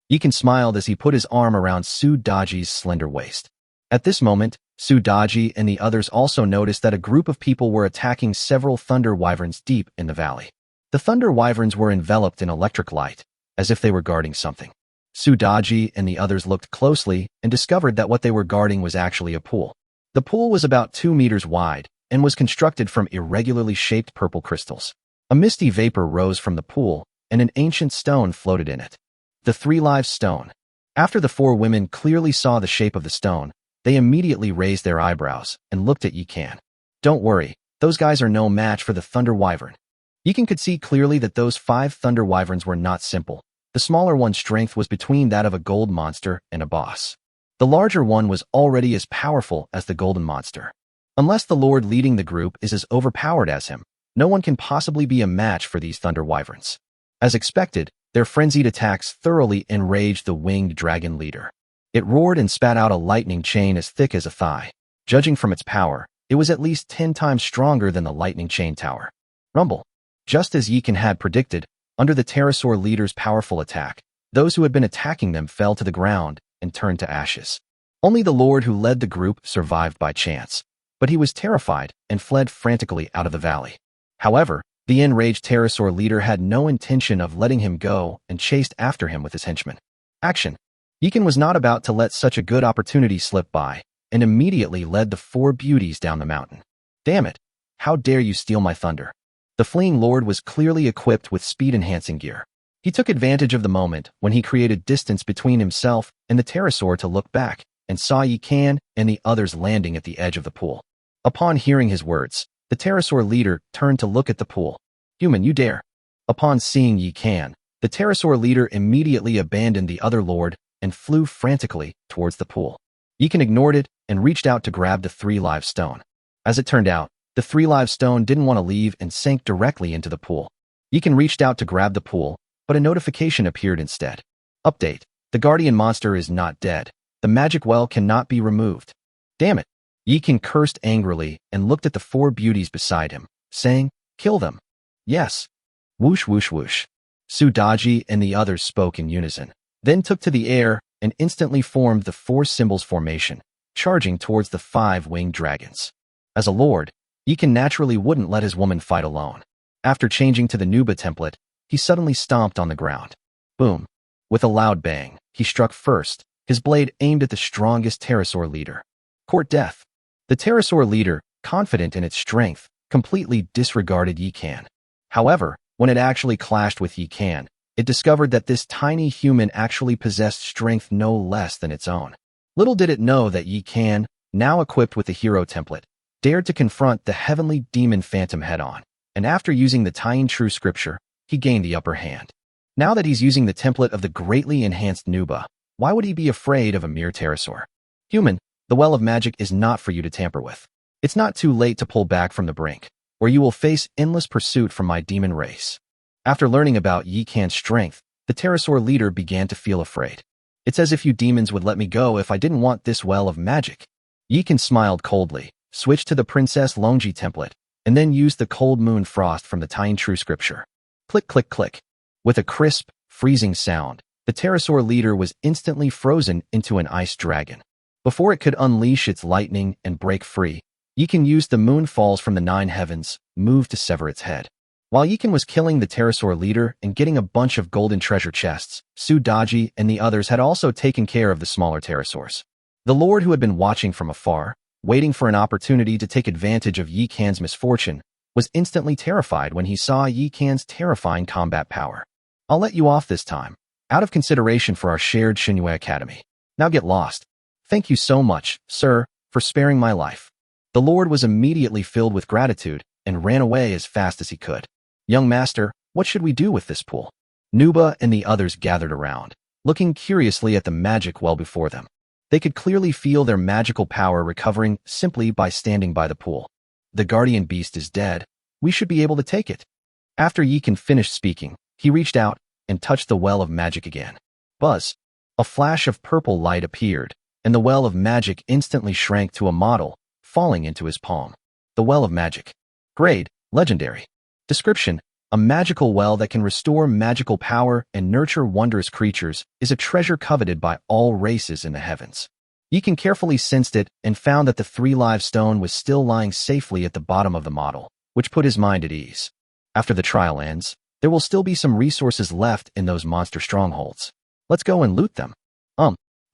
Yi Kan smiled as he put his arm around Sudaji's slender waist. At this moment, Sudaji and the others also noticed that a group of people were attacking several thunder wyverns deep in the valley. The thunder wyverns were enveloped in electric light, as if they were guarding something. Sudaji and the others looked closely and discovered that what they were guarding was actually a pool. The pool was about 2 meters wide and was constructed from irregularly shaped purple crystals. A misty vapor rose from the pool, and an ancient stone floated in it. The 3 live stone. After the 4 women clearly saw the shape of the stone, they immediately raised their eyebrows and looked at Yi Kan. Don't worry, those guys are no match for the thunder wyvern. Yikan could see clearly that those 5 thunder wyverns were not simple. The smaller one's strength was between that of a gold monster and a boss. The larger one was already as powerful as the golden monster. Unless the lord leading the group is as overpowered as him, no one can possibly be a match for these thunder wyverns. As expected, their frenzied attacks thoroughly enraged the winged dragon leader. It roared and spat out a lightning chain as thick as a thigh. Judging from its power, it was at least 10 times stronger than the lightning chain tower. Rumble. Just as Yikan had predicted, under the pterosaur leader's powerful attack, those who had been attacking them fell to the ground and turned to ashes. Only the lord who led the group survived by chance, but he was terrified and fled frantically out of the valley. However, the enraged pterosaur leader had no intention of letting him go and chased after him with his henchmen. Action. Yikan was not about to let such a good opportunity slip by, and immediately led the 4 beauties down the mountain. Damn it! How dare you steal my thunder? The fleeing lord was clearly equipped with speed-enhancing gear. He took advantage of the moment when he created distance between himself and the pterosaur to look back, and saw Yikan and the others landing at the edge of the pool. Upon hearing his words, the pterosaur leader turned to look at the pool. Human, you dare! Upon seeing Yikan, the pterosaur leader immediately abandoned the other lord and flew frantically towards the pool. Yikan ignored it and reached out to grab the 3 live stone. As it turned out, the 3 live stone didn't want to leave and sank directly into the pool. Yikan reached out to grab the pool, but a notification appeared instead. Update. The guardian monster is not dead. The magic well cannot be removed. Damn it! Yikan cursed angrily and looked at the 4 beauties beside him, saying, kill them. Yes. Whoosh whoosh whoosh. Sudaji and the others spoke in unison, then took to the air and instantly formed the 4 symbols formation, charging towards the 5 winged dragons. As a lord, Yikan naturally wouldn't let his woman fight alone. After changing to the Nuba template, he suddenly stomped on the ground. Boom. With a loud bang, he struck first, his blade aimed at the strongest pterosaur leader. Court death. The pterosaur leader, confident in its strength, completely disregarded Yikan. However, when it actually clashed with Yikan, it discovered that this tiny human actually possessed strength no less than its own. Little did it know that Yikan, now equipped with the hero template, dared to confront the heavenly demon phantom head-on, and after using the Tying True Scripture, he gained the upper hand. Now that he's using the template of the greatly enhanced Nuba, why would he be afraid of a mere pterosaur? Human, the well of magic is not for you to tamper with. It's not too late to pull back from the brink, or you will face endless pursuit from my demon race. After learning about Yikan's strength, the pterosaur leader began to feel afraid. It's as if you demons would let me go if I didn't want this well of magic. Yikan smiled coldly, switched to the Princess Longji template, and then used the Cold Moon Frost from the Tying True Scripture. Click, click, click. With a crisp, freezing sound, the pterosaur leader was instantly frozen into an ice dragon. Before it could unleash its lightning and break free, Yikan used the moon falls from the 9 heavens, moved to sever its head. While Yikan was killing the pterosaur leader and getting a bunch of golden treasure chests, Sudaji and the others had also taken care of the smaller pterosaurs. The lord who had been watching from afar, waiting for an opportunity to take advantage of Yikan's misfortune, was instantly terrified when he saw Yikan's terrifying combat power. I'll let you off this time, out of consideration for our shared Shinue Academy. Now get lost. Thank you so much, sir, for sparing my life. The lord was immediately filled with gratitude and ran away as fast as he could. Young master, what should we do with this pool? Nuba and the others gathered around, looking curiously at the magic well before them. They could clearly feel their magical power recovering simply by standing by the pool. The guardian beast is dead. We should be able to take it. After Yikan finished speaking, he reached out and touched the well of magic again. Buzz. A flash of purple light appeared, and the well of magic instantly shrank to a model, falling into his palm. The well of magic. Grade, legendary. Description. A magical well that can restore magical power and nurture wondrous creatures is a treasure coveted by all races in the heavens. Yikan carefully sensed it and found that the 3 live stone was still lying safely at the bottom of the model, which put his mind at ease. After the trial ends, there will still be some resources left in those monster strongholds. Let's go and loot them.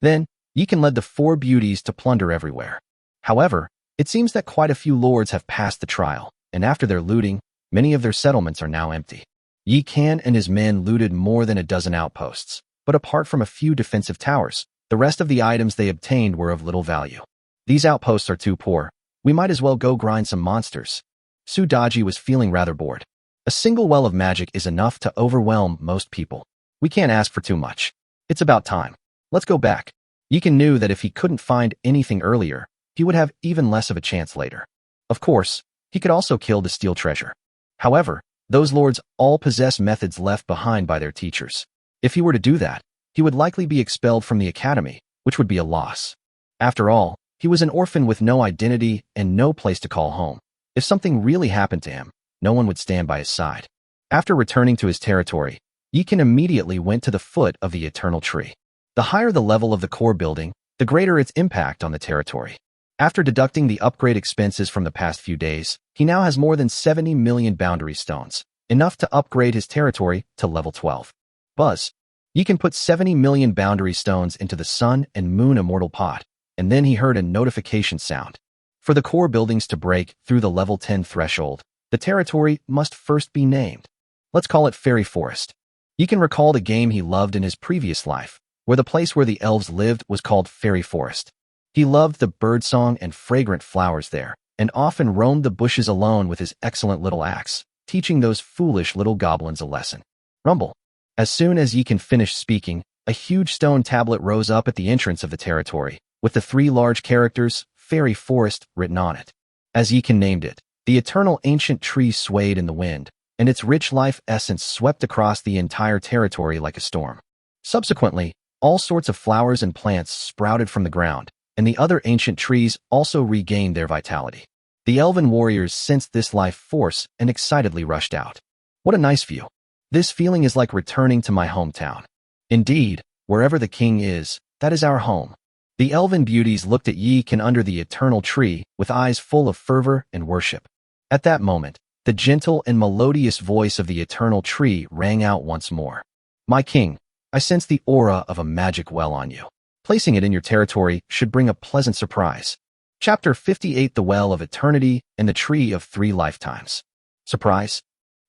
Then, Yikan led the 4 beauties to plunder everywhere. However, it seems that quite a few lords have passed the trial, and after their looting, many of their settlements are now empty. Yikan and his men looted more than a dozen outposts, but apart from a few defensive towers, the rest of the items they obtained were of little value. These outposts are too poor. We might as well go grind some monsters. Sudaji was feeling rather bored. A single well of magic is enough to overwhelm most people. We can't ask for too much. It's about time. Let's go back. Yikan knew that if he couldn't find anything earlier, he would have even less of a chance later. Of course, he could also kill to steal treasure. However, those lords all possess methods left behind by their teachers. If he were to do that, he would likely be expelled from the academy, which would be a loss. After all, he was an orphan with no identity and no place to call home. If something really happened to him, no one would stand by his side. After returning to his territory, Yikan immediately went to the foot of the eternal tree. The higher the level of the core building, the greater its impact on the territory. After deducting the upgrade expenses from the past few days, he now has more than 70 million boundary stones, enough to upgrade his territory to level 12. Buzz. Yikan put 70 million boundary stones into the Sun and Moon Immortal Pot, and then he heard a notification sound. For the core buildings to break through the level 10 threshold, the territory must first be named. Let's call it Fairy Forest. Yikan recalled a game he loved in his previous life, where the place where the elves lived was called Fairy Forest. He loved the birdsong and fragrant flowers there, and often roamed the bushes alone with his excellent little axe, teaching those foolish little goblins a lesson. Rumble. As soon as Yikan finished speaking, a huge stone tablet rose up at the entrance of the territory, with the 3 large characters, Fairy Forest, written on it. As Yikan named it, the eternal ancient tree swayed in the wind, and its rich life essence swept across the entire territory like a storm. Subsequently, all sorts of flowers and plants sprouted from the ground, and the other ancient trees also regained their vitality. The elven warriors sensed this life force and excitedly rushed out. What a nice view. This feeling is like returning to my hometown. Indeed, wherever the king is, that is our home. The elven beauties looked at Yikan under the eternal tree with eyes full of fervor and worship. At that moment, the gentle and melodious voice of the eternal tree rang out once more. My king, I sense the aura of a magic well on you. Placing it in your territory should bring a pleasant surprise. Chapter 58 The Well of Eternity and the Tree of 3 Lifetimes. Surprise?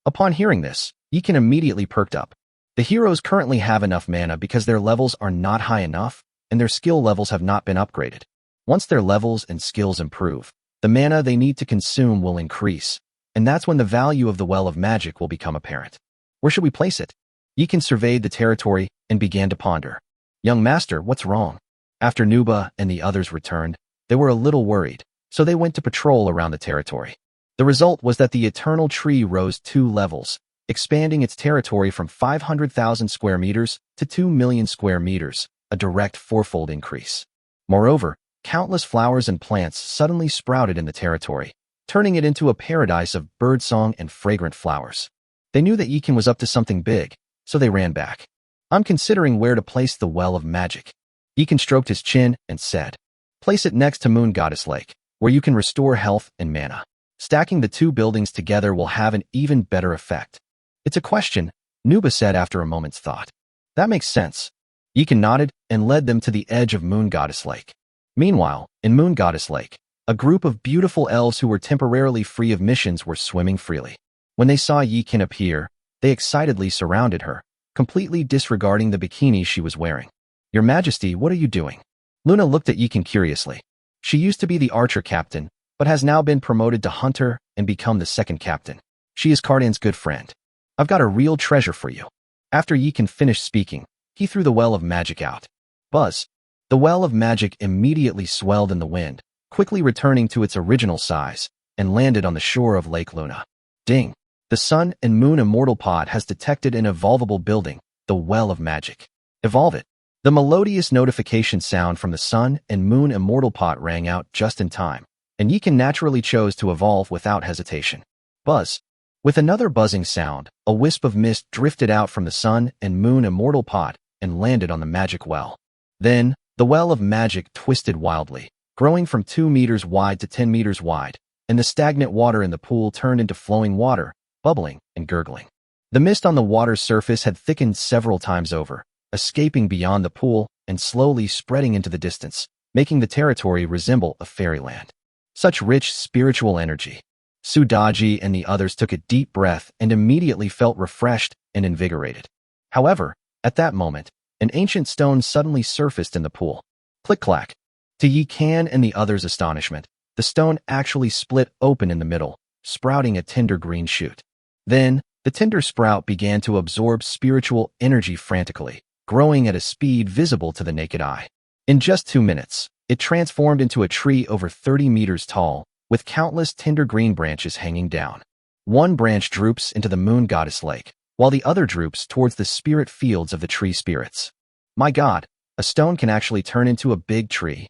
Upon hearing this, Yikan immediately perked up. The heroes currently have enough mana because their levels are not high enough, and their skill levels have not been upgraded. Once their levels and skills improve, the mana they need to consume will increase, and that's when the value of the Well of Magic will become apparent. Where should we place it? Yikan surveyed the territory and began to ponder. Young master, what's wrong? After Nuba and the others returned, they were a little worried, so they went to patrol around the territory. The result was that the eternal tree rose 2 levels, expanding its territory from 500,000 square meters to 2 million square meters, a direct 4-fold increase. Moreover, countless flowers and plants suddenly sprouted in the territory, turning it into a paradise of birdsong and fragrant flowers. They knew that Yikan was up to something big, so they ran back. I'm considering where to place the Well of Magic. Yikan stroked his chin and said, place it next to Moon Goddess Lake, where you can restore health and mana. Stacking the 2 buildings together will have an even better effect. It's a question, Nuba said after a moment's thought. That makes sense. Yikan nodded and led them to the edge of Moon Goddess Lake. Meanwhile, in Moon Goddess Lake, a group of beautiful elves who were temporarily free of missions were swimming freely. When they saw Yikan appear, they excitedly surrounded her, completely disregarding the bikini she was wearing. Your Majesty, what are you doing? Luna looked at Yikan curiously. She used to be the archer captain, but has now been promoted to hunter and become the 2nd captain. She is Cardan's good friend. I've got a real treasure for you. After Yikan finished speaking, he threw the Well of Magic out. Buzz. The Well of Magic immediately swelled in the wind, quickly returning to its original size, and landed on the shore of Lake Luna. Ding. The Sun and Moon Immortal Pod has detected an evolvable building, the Well of Magic. Evolve it. The melodious notification sound from the Sun and Moon Immortal Pot rang out just in time, and Yikan naturally chose to evolve without hesitation. Buzz. With another buzzing sound, a wisp of mist drifted out from the Sun and Moon Immortal Pot and landed on the magic well. Then, the Well of Magic twisted wildly, growing from 2 meters wide to 10 meters wide, and the stagnant water in the pool turned into flowing water, bubbling and gurgling. The mist on the water's surface had thickened several times over, escaping beyond the pool and slowly spreading into the distance, making the territory resemble a fairyland. Such rich spiritual energy. Sudaji and the others took a deep breath and immediately felt refreshed and invigorated. However, at that moment, an ancient stone suddenly surfaced in the pool. Click-clack. To Yikan and the others' astonishment, the stone actually split open in the middle, sprouting a tender green shoot. Then, The tender sprout began to absorb spiritual energy frantically, growing at a speed visible to the naked eye. In just 2 minutes, it transformed into a tree over 30 meters tall, with countless tender green branches hanging down. One branch droops into the moon goddess lake, while the other droops towards the spirit fields of the tree spirits. My God, a stone can actually turn into a big tree.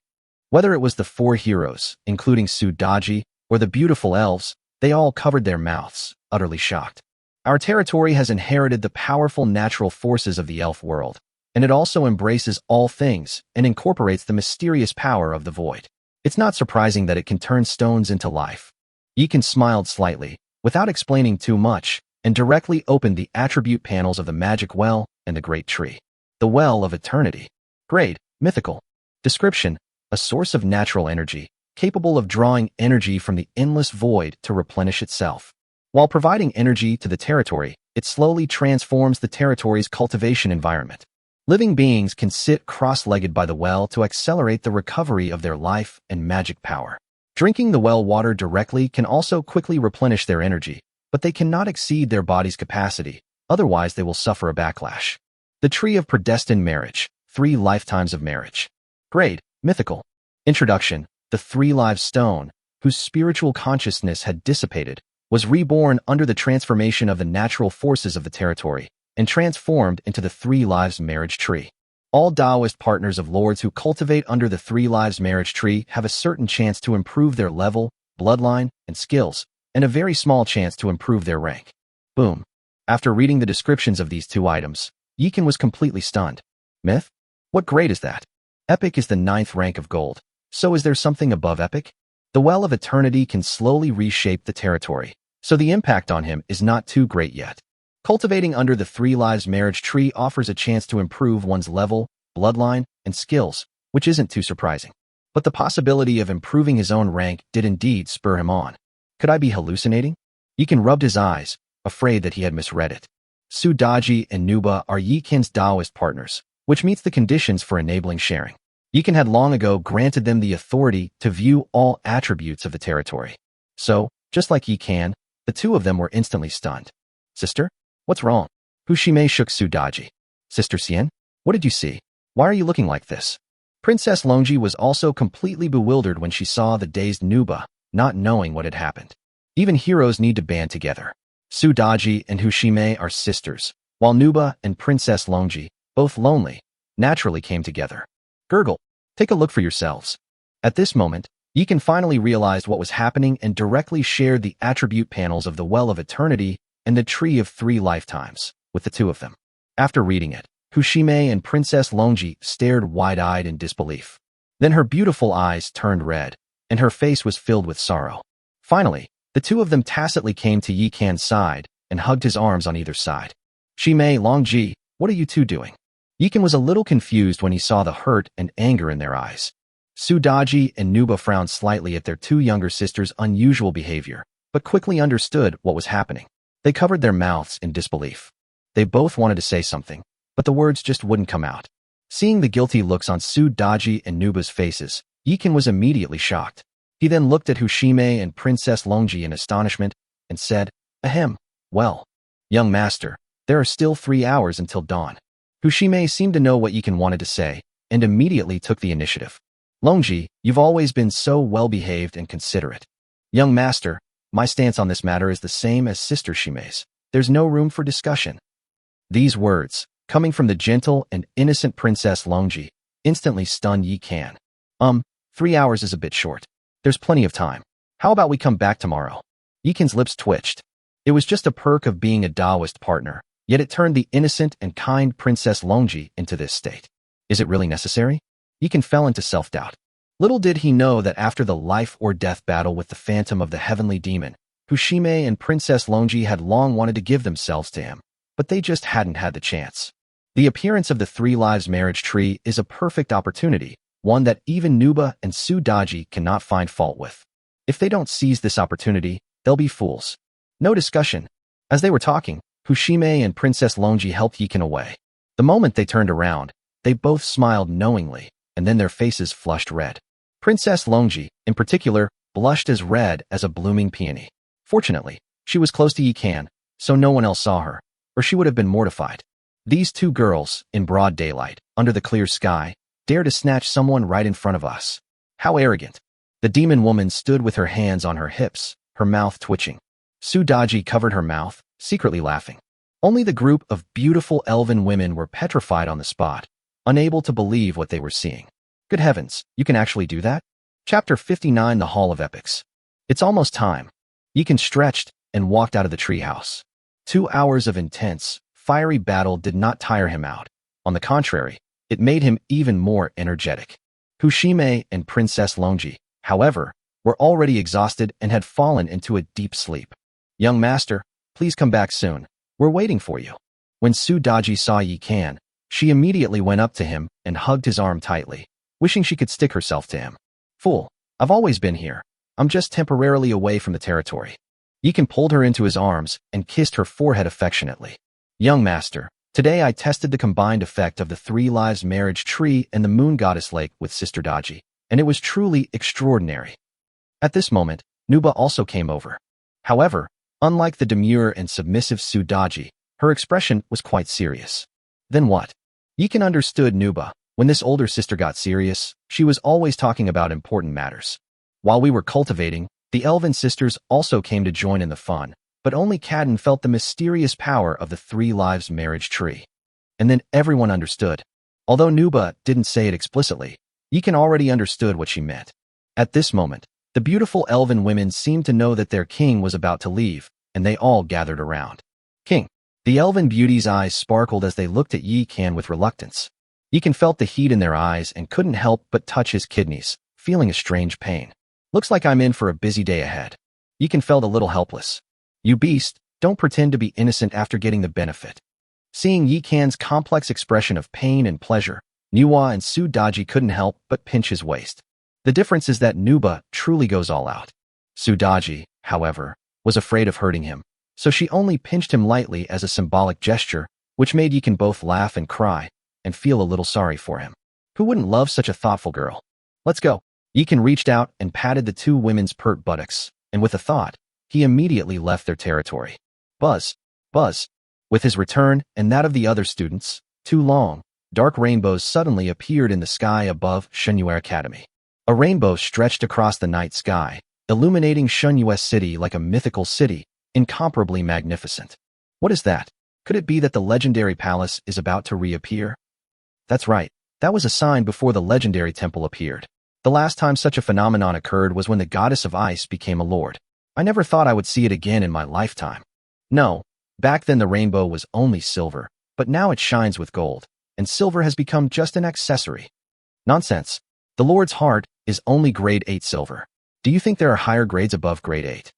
Whether it was the 4 heroes, including Succubi, or the beautiful elves, they all covered their mouths, utterly shocked. Our territory has inherited the powerful natural forces of the elf world, and it also embraces all things and incorporates the mysterious power of the void. It's not surprising that it can turn stones into life. Yekin smiled slightly, without explaining too much, and directly opened the attribute panels of the magic well and the great tree. The Well of Eternity. Grade, mythical. Description, a source of natural energy, capable of drawing energy from the endless void to replenish itself. While providing energy to the territory, it slowly transforms the territory's cultivation environment. Living beings can sit cross-legged by the well to accelerate the recovery of their life and magic power. Drinking the well water directly can also quickly replenish their energy, but they cannot exceed their body's capacity, otherwise they will suffer a backlash. The Tree of Predestined Marriage, 3 lifetimes of marriage. Grade, mythical. Introduction, the 3 live stone, whose spiritual consciousness had dissipated, was reborn under the transformation of the natural forces of the territory, and transformed into the 3 lives marriage tree. All Taoist partners of lords who cultivate under the 3 lives marriage tree have a certain chance to improve their level, bloodline, and skills, and a very small chance to improve their rank. Boom. After reading the descriptions of these 2 items, Yekin was completely stunned. Myth? What grade is that? Epic is the 9th rank of gold. So is there something above epic? The Well of Eternity can slowly reshape the territory, so the impact on him is not too great yet. Cultivating under the 3 lives marriage tree offers a chance to improve one's level, bloodline, and skills, which isn't too surprising. But the possibility of improving his own rank did indeed spur him on. Could I be hallucinating? Yekin rubbed his eyes, afraid that he had misread it. Succubi and Nuba are Yekin's Taoist partners, which meets the conditions for enabling sharing. Yekin had long ago granted them the authority to view all attributes of the territory. So, just like Yekin, the 2 of them were instantly stunned. Sister? What's wrong? Hushime shook Succubi. Sister Sien? What did you see? Why are you looking like this? Princess Longji was also completely bewildered when she saw the dazed Nuba, not knowing what had happened. Even heroes need to band together. Succubi and Hushime are sisters, while Nuba and Princess Longji, both lonely, naturally came together. Gurgle, take a look for yourselves. At this moment, Yekin finally realized what was happening and directly shared the attribute panels of the Well of Eternity and the Tree of 3 Lifetimes with the 2 of them. After reading it, Hushime and Princess Longji stared wide-eyed in disbelief. Then her beautiful eyes turned red, and her face was filled with sorrow. Finally, the 2 of them tacitly came to Yekin's side and hugged his arms on either side. Shime, Longji, what are you 2 doing? Yekin was a little confused when he saw the hurt and anger in their eyes. Succubi and Nuba frowned slightly at their 2 younger sisters' unusual behavior, but quickly understood what was happening. They covered their mouths in disbelief. They both wanted to say something, but the words just wouldn't come out. Seeing the guilty looks on Succubi and Nuba's faces, Yekin was immediately shocked. He then looked at Hushime and Princess Longji in astonishment and said, Ahem, well, young master, there are still 3 hours until dawn. Hushime seemed to know what Yekin wanted to say, and immediately took the initiative. Longji, you've always been so well-behaved and considerate. Young master, my stance on this matter is the same as Sister Shime's. There's no room for discussion. These words, coming from the gentle and innocent Princess Longji, instantly stunned Yekin. 3 hours is a bit short. There's plenty of time. How about we come back tomorrow? Yekin's lips twitched. It was just a perk of being a Taoist partner, yet it turned the innocent and kind Princess Longji into this state. Is it really necessary? Yekin fell into self-doubt. Little did he know that after the life-or-death battle with the phantom of the heavenly demon, Hushime and Princess Longji had long wanted to give themselves to him, but they just hadn't had the chance. The appearance of the 3 lives marriage tree is a perfect opportunity, one that even Nuba and Succubi cannot find fault with. If they don't seize this opportunity, they'll be fools. No discussion. As they were talking, Hushime and Princess Longji helped Yekin away. The moment they turned around, they both smiled knowingly, and then their faces flushed red. Princess Longji, in particular, blushed as red as a blooming peony. Fortunately, she was close to Yekin, so no one else saw her, or she would have been mortified. These two girls, in broad daylight, under the clear sky, dare to snatch someone right in front of us. How arrogant. The demon woman stood with her hands on her hips, her mouth twitching. Sudaji covered her mouth, secretly laughing. Only the group of beautiful elven women were petrified on the spot, unable to believe what they were seeing. Good heavens, you can actually do that? Chapter 59 The Hall of Epics. It's almost time. Yikan stretched and walked out of the treehouse. 2 hours of intense, fiery battle did not tire him out. On the contrary, it made him even more energetic. Fushime and Princess Longi, however, were already exhausted and had fallen into a deep sleep. Young master, please come back soon. We're waiting for you. When Sudaji saw Yikan, she immediately went up to him and hugged his arm tightly, wishing she could stick herself to him. Fool, I've always been here. I'm just temporarily away from the territory. Yikan pulled her into his arms and kissed her forehead affectionately. Young master, today I tested the combined effect of the 3 Lives marriage tree and the moon goddess lake with Sister Daji, and it was truly extraordinary. At this moment, Nuba also came over. However, unlike the demure and submissive Sudaji, her expression was quite serious. Then what? Yikan understood Nuba. When this older sister got serious, she was always talking about important matters. While we were cultivating, the elven sisters also came to join in the fun, but only Kadin felt the mysterious power of the 3 Lives marriage tree. And then everyone understood. Although Nuba didn't say it explicitly, Yikan already understood what she meant. At this moment, the beautiful elven women seemed to know that their king was about to leave, and they all gathered around. King. The elven beauty's eyes sparkled as they looked at Yikan with reluctance. Yikan felt the heat in their eyes and couldn't help but touch his kidneys, feeling a strange pain. Looks like I'm in for a busy day ahead. Yikan felt a little helpless. You beast, don't pretend to be innocent after getting the benefit. Seeing Yikan's complex expression of pain and pleasure, Nuwa and Sudaji couldn't help but pinch his waist. The difference is that Nuba truly goes all out. Sudaji, however, was afraid of hurting him, so she only pinched him lightly as a symbolic gesture, which made Yikan both laugh and cry, and feel a little sorry for him. Who wouldn't love such a thoughtful girl? Let's go. Yikan reached out and patted the two women's pert buttocks, and with a thought, he immediately left their territory. Buzz, buzz. With his return and that of the other students, 2 long, dark rainbows suddenly appeared in the sky above Shunyue Academy. A rainbow stretched across the night sky, illuminating Shunyue City like a mythical city, incomparably magnificent. What is that? Could it be that the legendary palace is about to reappear? That's right, that was a sign before the legendary temple appeared. The last time such a phenomenon occurred was when the goddess of ice became a lord. I never thought I would see it again in my lifetime. No, back then the rainbow was only silver, but now it shines with gold, and silver has become just an accessory. Nonsense. The Lord's heart is only grade 8 silver. Do you think there are higher grades above grade 8?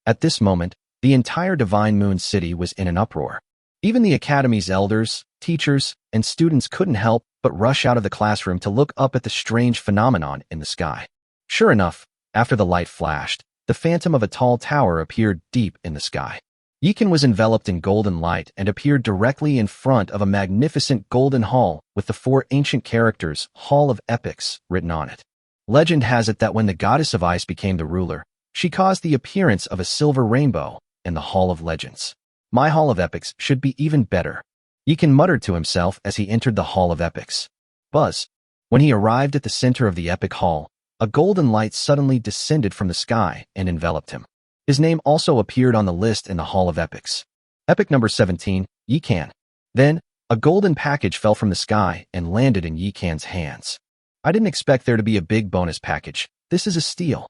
At this moment, the entire Divine Moon City was in an uproar. Even the Academy's elders, teachers, and students couldn't help but rush out of the classroom to look up at the strange phenomenon in the sky. Sure enough, after the light flashed, the phantom of a tall tower appeared deep in the sky. Yikan was enveloped in golden light and appeared directly in front of a magnificent golden hall with the 4 ancient characters Hall of Epics written on it. Legend has it that when the goddess of ice became the ruler, she caused the appearance of a silver rainbow in the Hall of Legends. My Hall of Epics should be even better. Yikan muttered to himself as he entered the Hall of Epics. Buzz. When he arrived at the center of the epic hall, a golden light suddenly descended from the sky and enveloped him. His name also appeared on the list in the Hall of Epics. Epic number 17, Yikan. Then, a golden package fell from the sky and landed in Yikan's hands. I didn't expect there to be a big bonus package. This is a steal.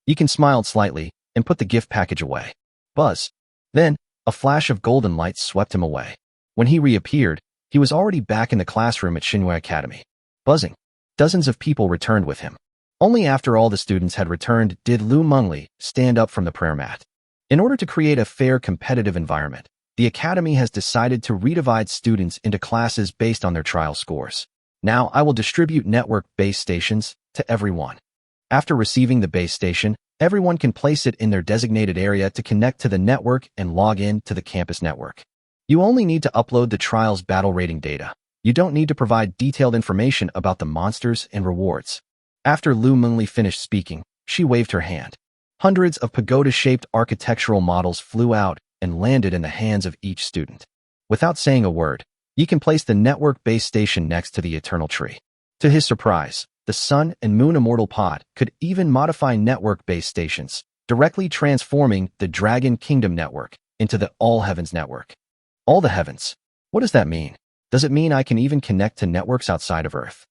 Yikan smiled slightly and put the gift package away. Buzz. Then, a flash of golden light swept him away. When he reappeared, he was already back in the classroom at Shunyue Academy. Buzzing. Dozens of people returned with him. Only after all the students had returned did Lu Mengli stand up from the prayer mat. In order to create a fair competitive environment, the Academy has decided to redivide students into classes based on their trial scores. Now I will distribute network base stations to everyone. After receiving the base station, everyone can place it in their designated area to connect to the network and log in to the campus network. You only need to upload the trial's battle rating data. You don't need to provide detailed information about the monsters and rewards. After Lu Mengli finished speaking, she waved her hand. Hundreds of pagoda-shaped architectural models flew out and landed in the hands of each student. Without saying a word, Yikan placed the network base station next to the Eternal Tree. To his surprise, the Sun and Moon Immortal Pod could even modify network base stations, directly transforming the Dragon Kingdom network into the All Heavens network. All the heavens. What does that mean? Does it mean I can even connect to networks outside of Earth?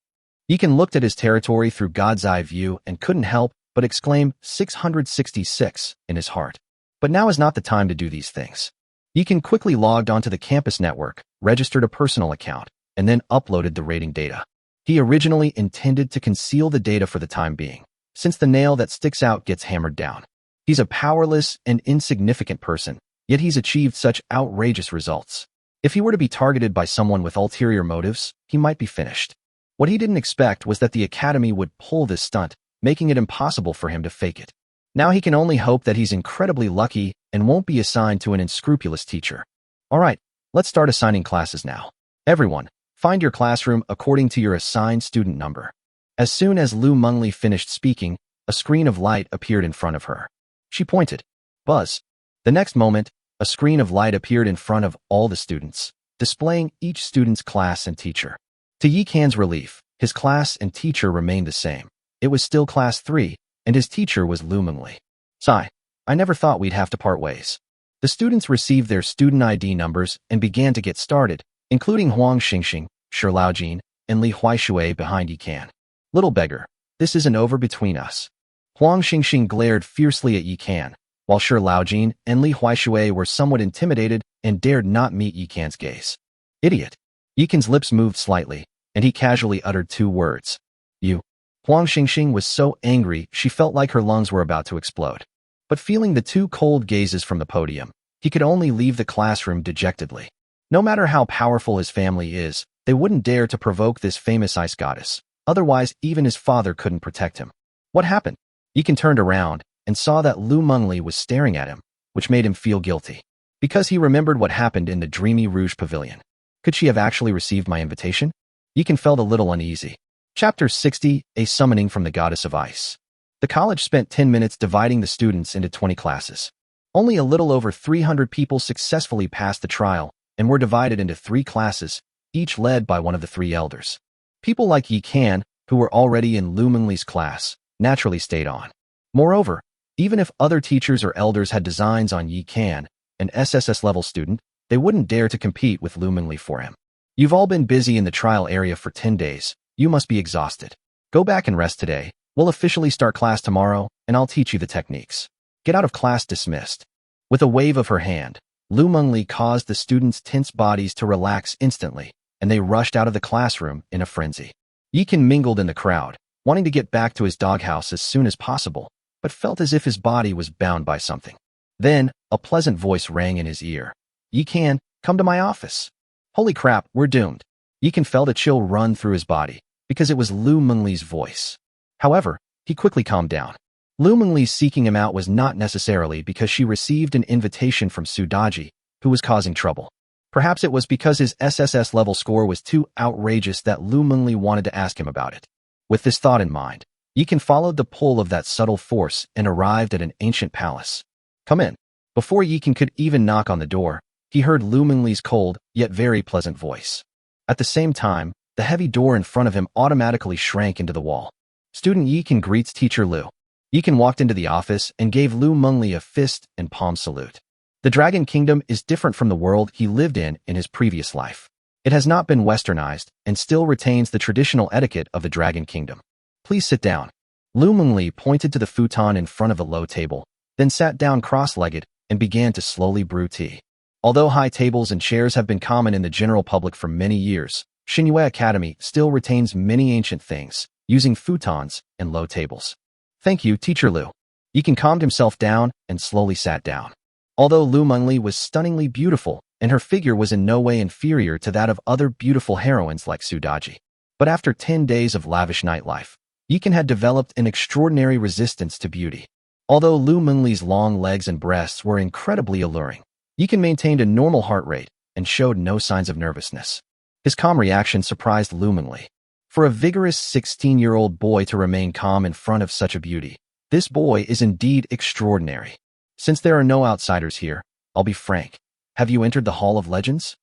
Yikan looked at his territory through God's eye view and couldn't help but exclaim 666 in his heart. But now is not the time to do these things. Yikan quickly logged onto the campus network, registered a personal account, and then uploaded the rating data. He originally intended to conceal the data for the time being, since the nail that sticks out gets hammered down. He's a powerless and insignificant person, yet he's achieved such outrageous results. If he were to be targeted by someone with ulterior motives, he might be finished. What he didn't expect was that the Academy would pull this stunt, making it impossible for him to fake it. Now he can only hope that he's incredibly lucky and won't be assigned to an unscrupulous teacher. Alright, let's start assigning classes now. Everyone, find your classroom according to your assigned student number. As soon as Lu Mengli finished speaking, a screen of light appeared in front of her. She pointed. Buzz. The next moment, a screen of light appeared in front of all the students, displaying each student's class and teacher. To Yikan's relief, his class and teacher remained the same. It was still Class 3, and his teacher was Lu Mengli. Sigh, I never thought we'd have to part ways. The students received their student ID numbers and began to get started, including Huang Xingxing, Shi Laojin, and Li Huaishui behind Yikan. Little beggar, this isn't over between us. Huang Xingxing glared fiercely at Yikan, while Shi Laojin and Li Huaishui were somewhat intimidated and dared not meet Yikan's gaze. Idiot. Yikan's lips moved slightly, and he casually uttered 2 words. You. Huang Xingxing was so angry she felt like her lungs were about to explode. But feeling the 2 cold gazes from the podium, he could only leave the classroom dejectedly. No matter how powerful his family is, they wouldn't dare to provoke this famous ice goddess. Otherwise, even his father couldn't protect him. What happened? Yikan turned around and saw that Lu Mengli was staring at him, which made him feel guilty. Because he remembered what happened in the Dreamy Rouge Pavilion. Could she have actually received my invitation? Yikan felt a little uneasy. Chapter 60, A Summoning from the Goddess of Ice. The college spent 10 minutes dividing the students into 20 classes. Only a little over 300 people successfully passed the trial and were divided into 3 classes, each led by one of the 3 elders. People like Yikan, who were already in Lu Mengli's class, naturally stayed on. Moreover, even if other teachers or elders had designs on Yikan, an SSS-level student, they wouldn't dare to compete with Lu Mengli for him. You've all been busy in the trial area for 10 days. You must be exhausted. Go back and rest today. We'll officially start class tomorrow, and I'll teach you the techniques. Get out of class dismissed. With a wave of her hand, Lu Mengli caused the students' tense bodies to relax instantly, and they rushed out of the classroom in a frenzy. Yikan mingled in the crowd, wanting to get back to his doghouse as soon as possible, but felt as if his body was bound by something. Then, a pleasant voice rang in his ear. Yikan, come to my office. Holy crap, we're doomed. Yikan felt a chill run through his body, because it was Lu Mengli's voice. However, he quickly calmed down. Lu Mengli seeking him out was not necessarily because she received an invitation from Sudaji, who was causing trouble. Perhaps it was because his SSS-level score was too outrageous that Lu Mengli wanted to ask him about it. With this thought in mind, Yikan followed the pull of that subtle force and arrived at an ancient palace. Come in. Before Yikan could even knock on the door, he heard Lu Mengli's cold, yet very pleasant voice. At the same time, the heavy door in front of him automatically shrank into the wall. Student Yikan greets Teacher Lu. Yikan walked into the office and gave Lu Mengli a fist and palm salute. The Dragon Kingdom is different from the world he lived in his previous life. It has not been westernized and still retains the traditional etiquette of the Dragon Kingdom. Please sit down. Lu Mengli pointed to the futon in front of a low table, then sat down cross-legged and began to slowly brew tea. Although high tables and chairs have been common in the general public for many years, Xinyue Academy still retains many ancient things, using futons and low tables. Thank you, Teacher Lu. Yikan calmed himself down and slowly sat down. Although Lu Mengli was stunningly beautiful, and her figure was in no way inferior to that of other beautiful heroines like Sudaji. But after 10 days of lavish nightlife, Yikan had developed an extraordinary resistance to beauty. Although Lu Mengli's long legs and breasts were incredibly alluring, Yikan maintained a normal heart rate and showed no signs of nervousness. His calm reaction surprised Lu Mengli. For a vigorous 16-year-old boy to remain calm in front of such a beauty, this boy is indeed extraordinary. Since there are no outsiders here, I'll be frank. Have you entered the Hall of Legends?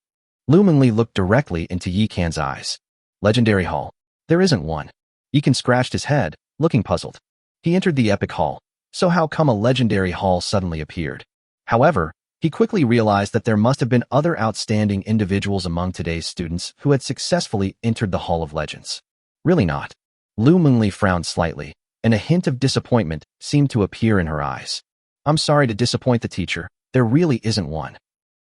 Lu Mingli looked directly into Yi Kan's eyes. Legendary Hall. There isn't one. Yi Kan scratched his head, looking puzzled. He entered the Epic Hall, so how come a legendary hall suddenly appeared? However, he quickly realized that there must have been other outstanding individuals among today's students who had successfully entered the Hall of Legends. Really not. Lu Mingli frowned slightly, and a hint of disappointment seemed to appear in her eyes. I'm sorry to disappoint the teacher, there really isn't one.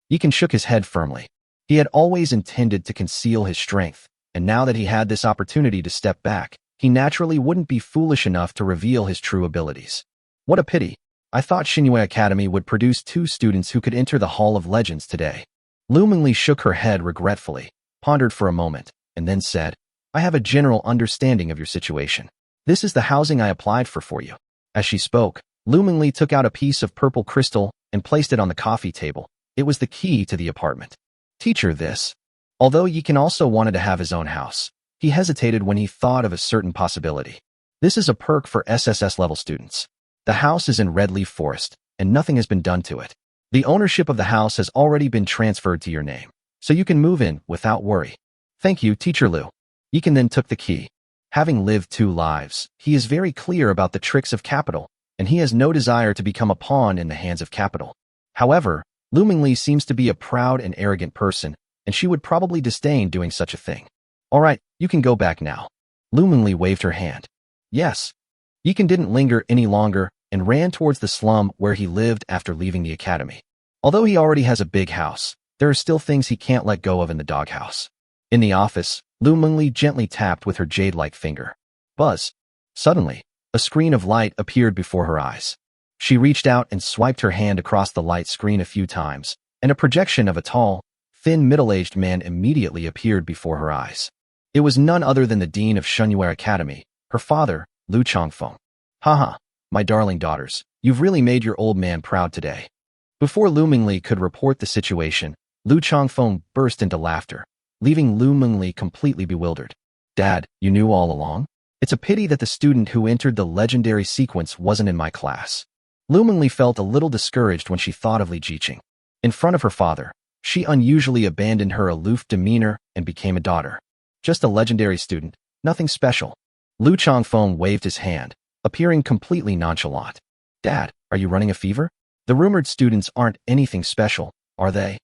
Yi Kan shook his head firmly. He had always intended to conceal his strength, and now that he had this opportunity to step back, he naturally wouldn't be foolish enough to reveal his true abilities. What a pity. I thought Xinhua Academy would produce 2 students who could enter the Hall of Legends today. Lu Mingli shook her head regretfully, pondered for a moment, and then said, I have a general understanding of your situation. This is the housing I applied for you. As she spoke, Lu Mingli took out a piece of purple crystal and placed it on the coffee table. It was the key to the apartment. Teacher, this. Although Yi Kan also wanted to have his own house, he hesitated when he thought of a certain possibility. This is a perk for SSS-level students. The house is in Redleaf Forest, and nothing has been done to it. The ownership of the house has already been transferred to your name, so you can move in without worry. Thank you, Teacher Lu. Yi Kan then took the key. Having lived 2 lives, he is very clear about the tricks of capital, and he has no desire to become a pawn in the hands of capital. However, Lu Mingli seems to be a proud and arrogant person, and she would probably disdain doing such a thing. All right, you can go back now. Lu Mingli waved her hand. Yes. Yi Kan didn't linger any longer and ran towards the slum where he lived after leaving the academy. Although he already has a big house, there are still things he can't let go of in the doghouse. In the office, Lu Mingli gently tapped with her jade-like finger. Buzz. Suddenly, a screen of light appeared before her eyes. She reached out and swiped her hand across the light screen a few times, and a projection of a tall, thin, middle-aged man immediately appeared before her eyes. It was none other than the dean of Xinhua Academy, her father, Lu Changfeng. Haha. My darling daughters, you've really made your old man proud today. Before Lu Mingli could report the situation, Lu Changfeng burst into laughter, leaving Lu Mingli completely bewildered. Dad, you knew all along? It's a pity that the student who entered the legendary sequence wasn't in my class. Lu Mingli felt a little discouraged when she thought of Li Jiqing. In front of her father, she unusually abandoned her aloof demeanor and became a daughter. Just a legendary student, nothing special. Lu Changfeng waved his hand, appearing completely nonchalant. Dad, are you running a fever? The rumored students aren't anything special, are they?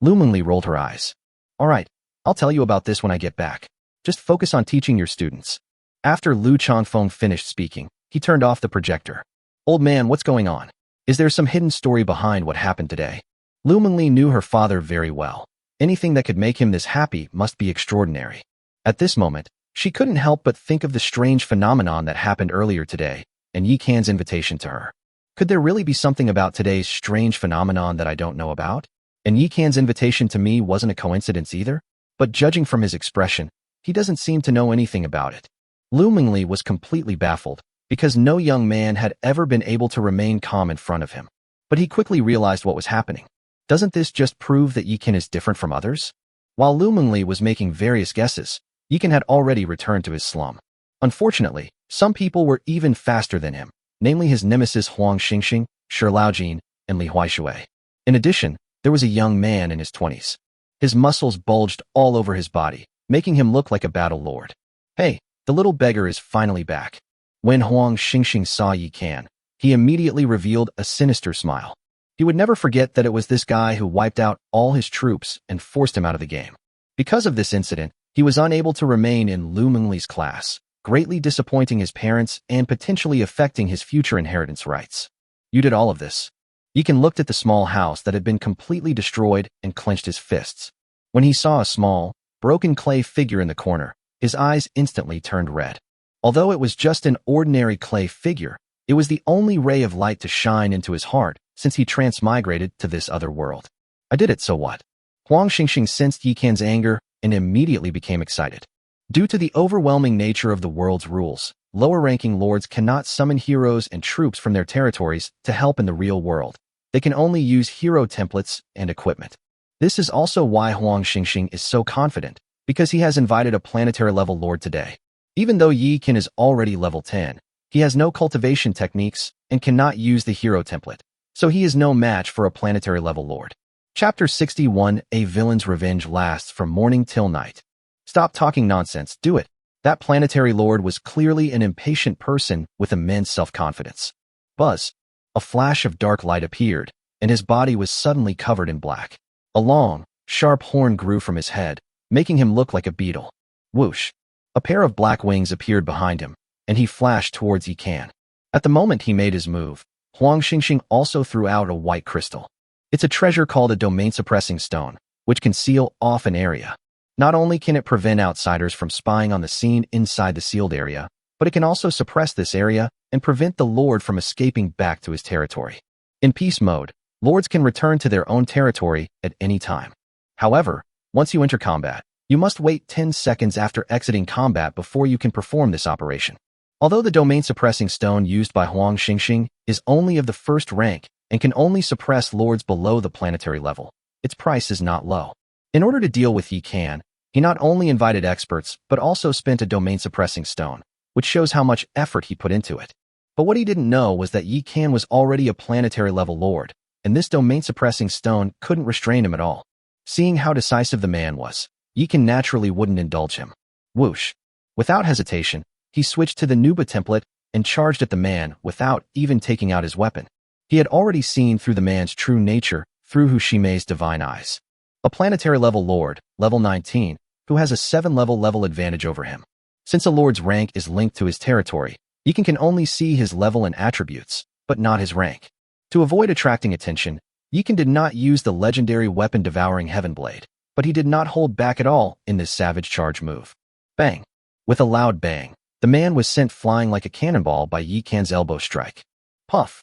Lu Mingli rolled her eyes. All right, I'll tell you about this when I get back. Just focus on teaching your students. After Lu Changfeng finished speaking, he turned off the projector. Old man, what's going on? Is there some hidden story behind what happened today? Lu Mingli knew her father very well. Anything that could make him this happy must be extraordinary. At this moment, she couldn't help but think of the strange phenomenon that happened earlier today, and Yi Kan's invitation to her. Could there really be something about today's strange phenomenon that I don't know about? And Yi Kan's invitation to me wasn't a coincidence either, but judging from his expression, he doesn't seem to know anything about it. Lu Mingli was completely baffled, because no young man had ever been able to remain calm in front of him. But he quickly realized what was happening. Doesn't this just prove that Yi Kan is different from others? While Lu Mingli was making various guesses, Yi Kan had already returned to his slum. Unfortunately, some people were even faster than him, namely his nemesis Huang Xingxing, Shi Laojin, and Li Huaishui. In addition, there was a young man in his 20s. His muscles bulged all over his body, making him look like a battle lord. Hey, the little beggar is finally back. When Huang Xingxing saw Yi Kan, he immediately revealed a sinister smile. He would never forget that it was this guy who wiped out all his troops and forced him out of the game. Because of this incident, he was unable to remain in Lu Mingli's class, greatly disappointing his parents and potentially affecting his future inheritance rights. You did all of this. Yi Kan looked at the small house that had been completely destroyed and clenched his fists. When he saw a small, broken clay figure in the corner, his eyes instantly turned red. Although it was just an ordinary clay figure, it was the only ray of light to shine into his heart since he transmigrated to this other world. I did it, so what? Huang Xingxing sensed Yi Kan's anger and immediately became excited. Due to the overwhelming nature of the world's rules, lower-ranking lords cannot summon heroes and troops from their territories to help in the real world. They can only use hero templates and equipment. This is also why Huang Xingxing is so confident, because he has invited a planetary-level lord today. Even though Yi Kan is already level 10, he has no cultivation techniques and cannot use the hero template, so he is no match for a planetary-level lord. Chapter 61, A Villain's Revenge Lasts from Morning Till Night. Stop talking nonsense, do it. That planetary lord was clearly an impatient person with immense self-confidence. Buzz. A flash of dark light appeared, and his body was suddenly covered in black. A long, sharp horn grew from his head, making him look like a beetle. Whoosh. A pair of black wings appeared behind him, and he flashed towards Yikan. At the moment he made his move, Huang Xingxing also threw out a white crystal. It's a treasure called a domain-suppressing stone, which can seal off an area. Not only can it prevent outsiders from spying on the scene inside the sealed area, but it can also suppress this area and prevent the lord from escaping back to his territory. In peace mode, lords can return to their own territory at any time. However, once you enter combat, you must wait 10 seconds after exiting combat before you can perform this operation. Although the domain-suppressing stone used by Huang Xingxing is only of the first rank and can only suppress lords below the planetary level, its price is not low. In order to deal with Yikan, he not only invited experts but also spent a domain-suppressing stone, which shows how much effort he put into it. But what he didn't know was that Yikan was already a planetary-level lord, and this domain-suppressing stone couldn't restrain him at all. Seeing how decisive the man was, Yikan naturally wouldn't indulge him. Whoosh. Without hesitation, he switched to the Nuba template and charged at the man without even taking out his weapon. He had already seen through the man's true nature through Hushime's divine eyes. A planetary-level lord, level 19, who has a 7-level advantage over him. Since a lord's rank is linked to his territory, Yikan can only see his level and attributes, but not his rank. To avoid attracting attention, Yikan did not use the legendary weapon Devouring Heaven Blade, but he did not hold back at all in this savage charge move. Bang! With a loud bang, the man was sent flying like a cannonball by Yikan's elbow strike. Puff!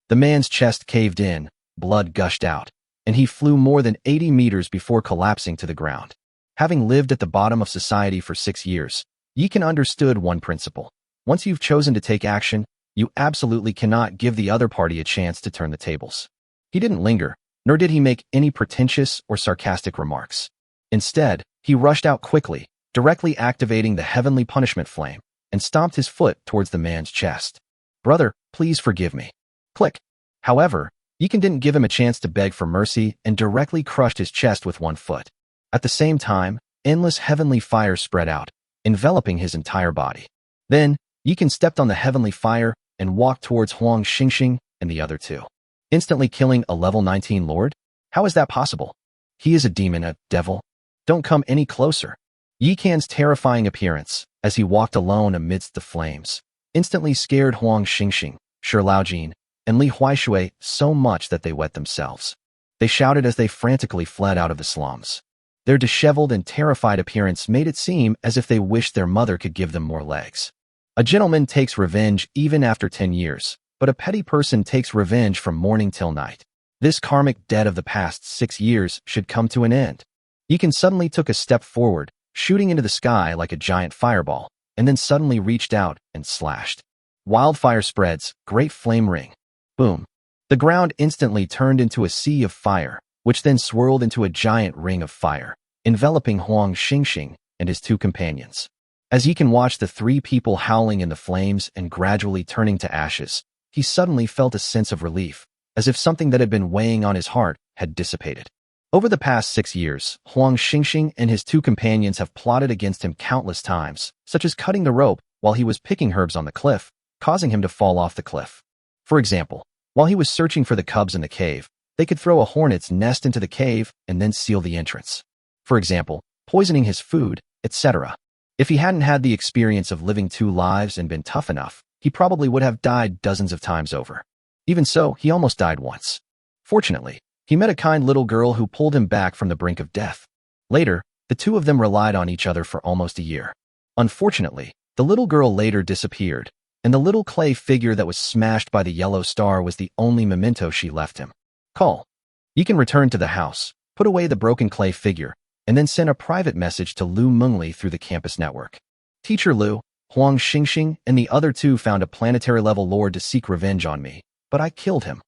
The man's chest caved in, blood gushed out, and he flew more than 80 meters before collapsing to the ground. Having lived at the bottom of society for 6 years, Yikan understood one principle. Once you've chosen to take action, you absolutely cannot give the other party a chance to turn the tables. He didn't linger, nor did he make any pretentious or sarcastic remarks. Instead, he rushed out quickly, directly activating the heavenly punishment flame, and stomped his foot towards the man's chest. Brother, please forgive me. Click. However, Yikan didn't give him a chance to beg for mercy and directly crushed his chest with one foot. At the same time, endless heavenly fire spread out, enveloping his entire body. Then, Yikan stepped on the heavenly fire and walked towards Huang Xingxing and the other two. Instantly killing a level 19 lord? How is that possible? He is a demon, a devil. Don't come any closer. Yikan's terrifying appearance, as he walked alone amidst the flames, instantly scared Huang Xingxing, Shi Laojin, and Li Huaishui so much that they wet themselves. They shouted as they frantically fled out of the slums. Their disheveled and terrified appearance made it seem as if they wished their mother could give them more legs. A gentleman takes revenge even after 10 years, but a petty person takes revenge from morning till night. This karmic debt of the past 6 years should come to an end. Yikan suddenly took a step forward, shooting into the sky like a giant fireball, and then suddenly reached out and slashed. Wildfire spreads, great flame ring. Boom. The ground instantly turned into a sea of fire, which then swirled into a giant ring of fire, enveloping Huang Xingxing and his two companions. As Yikan watched the 3 people howling in the flames and gradually turning to ashes, he suddenly felt a sense of relief, as if something that had been weighing on his heart had dissipated. Over the past 6 years, Huang Xingxing and his 2 companions have plotted against him countless times, such as cutting the rope while he was picking herbs on the cliff, causing him to fall off the cliff. For example, while he was searching for the cubs in the cave, they could throw a hornet's nest into the cave and then seal the entrance. For example, poisoning his food, etc. If he hadn't had the experience of living 2 lives and been tough enough, he probably would have died dozens of times over. Even so, he almost died once. Fortunately, he met a kind little girl who pulled him back from the brink of death. Later, the 2 of them relied on each other for almost a year. Unfortunately, the little girl later disappeared, and the little clay figure that was smashed by the yellow star was the only memento she left him. Call. Yikan returned to the house, put away the broken clay figure, and then sent a private message to Lu Mengli through the campus network. Teacher Lu, Huang Xingxing, and the other 2 found a planetary-level lord to seek revenge on me, but I killed him.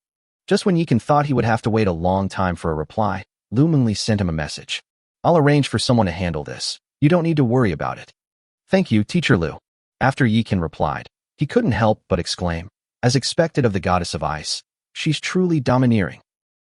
Just when Yikan thought he would have to wait a long time for a reply, Lu Mengli sent him a message. I'll arrange for someone to handle this. You don't need to worry about it. Thank you, Teacher Lu. After Yikan replied, he couldn't help but exclaim, as expected of the goddess of ice, she's truly domineering.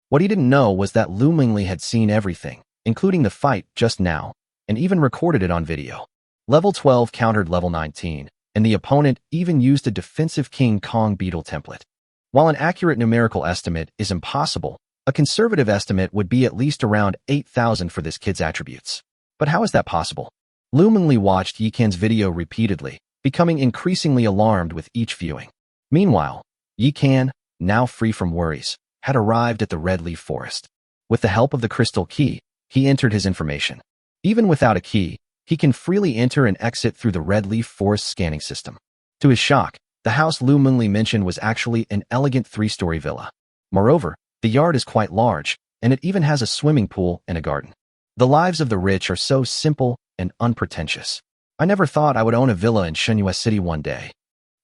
What he didn't know was that Lu Mingli had seen everything, including the fight just now, and even recorded it on video. Level 12 countered level 19, and the opponent even used a defensive King Kong beetle template. While an accurate numerical estimate is impossible, a conservative estimate would be at least around 8,000 for this kid's attributes. But how is that possible? Lu Mingli watched Yi Can's video repeatedly, becoming increasingly alarmed with each viewing. Meanwhile, Yi Can, now free from worries, had arrived at the Red Leaf Forest. With the help of the crystal key, he entered his information. Even without a key, he can freely enter and exit through the Red Leaf Forest scanning system. To his shock, the house Lu Mingli mentioned was actually an elegant 3-story villa. Moreover, the yard is quite large, and it even has a swimming pool and a garden. The lives of the rich are so simple and unpretentious. I never thought I would own a villa in Shenhua City one day.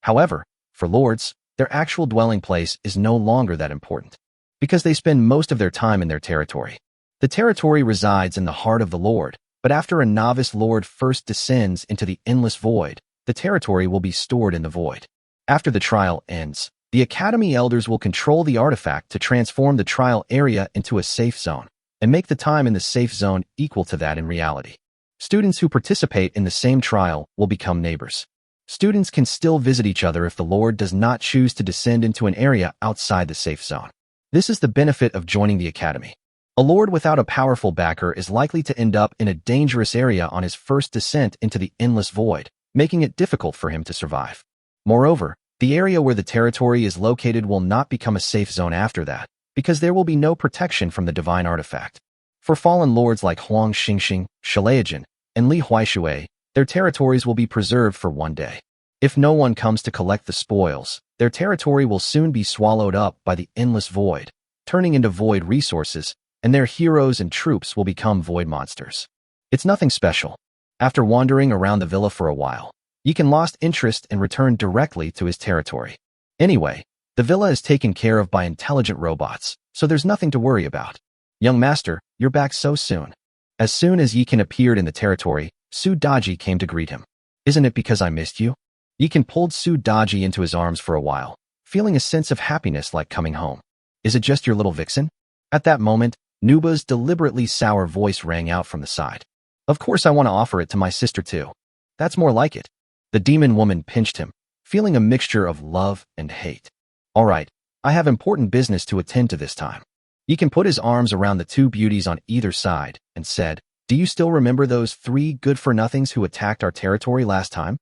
However, for lords, their actual dwelling place is no longer that important, because they spend most of their time in their territory. The territory resides in the heart of the lord, but after a novice lord first descends into the endless void, the territory will be stored in the void. After the trial ends, the academy elders will control the artifact to transform the trial area into a safe zone, and make the time in the safe zone equal to that in reality. Students who participate in the same trial will become neighbors. Students can still visit each other if the lord does not choose to descend into an area outside the safe zone. This is the benefit of joining the academy. A lord without a powerful backer is likely to end up in a dangerous area on his first descent into the endless void, making it difficult for him to survive. Moreover, the area where the territory is located will not become a safe zone after that, because there will be no protection from the divine artifact. For fallen lords like Huang Xingxing, Shalayan, and Li Huaishui, their territories will be preserved for one day. If no one comes to collect the spoils, their territory will soon be swallowed up by the endless void, turning into void resources, and their heroes and troops will become void monsters. It's nothing special. After wandering around the villa for a while, Yi Can lost interest and returned directly to his territory. Anyway, the villa is taken care of by intelligent robots, so there's nothing to worry about. Young master, you're back so soon. As soon as Yi Can appeared in the territory, Su Daji came to greet him. Isn't it because I missed you? Yi Can pulled Su Daji into his arms for a while, feeling a sense of happiness like coming home. Is it just your little vixen? At that moment, Nuba's deliberately sour voice rang out from the side. Of course I want to offer it to my sister too. That's more like it. The demon woman pinched him, feeling a mixture of love and hate. All right, I have important business to attend to this time. Yi Can put his arms around the two beauties on either side and said, do you still remember those 3 good-for-nothings who attacked our territory last time?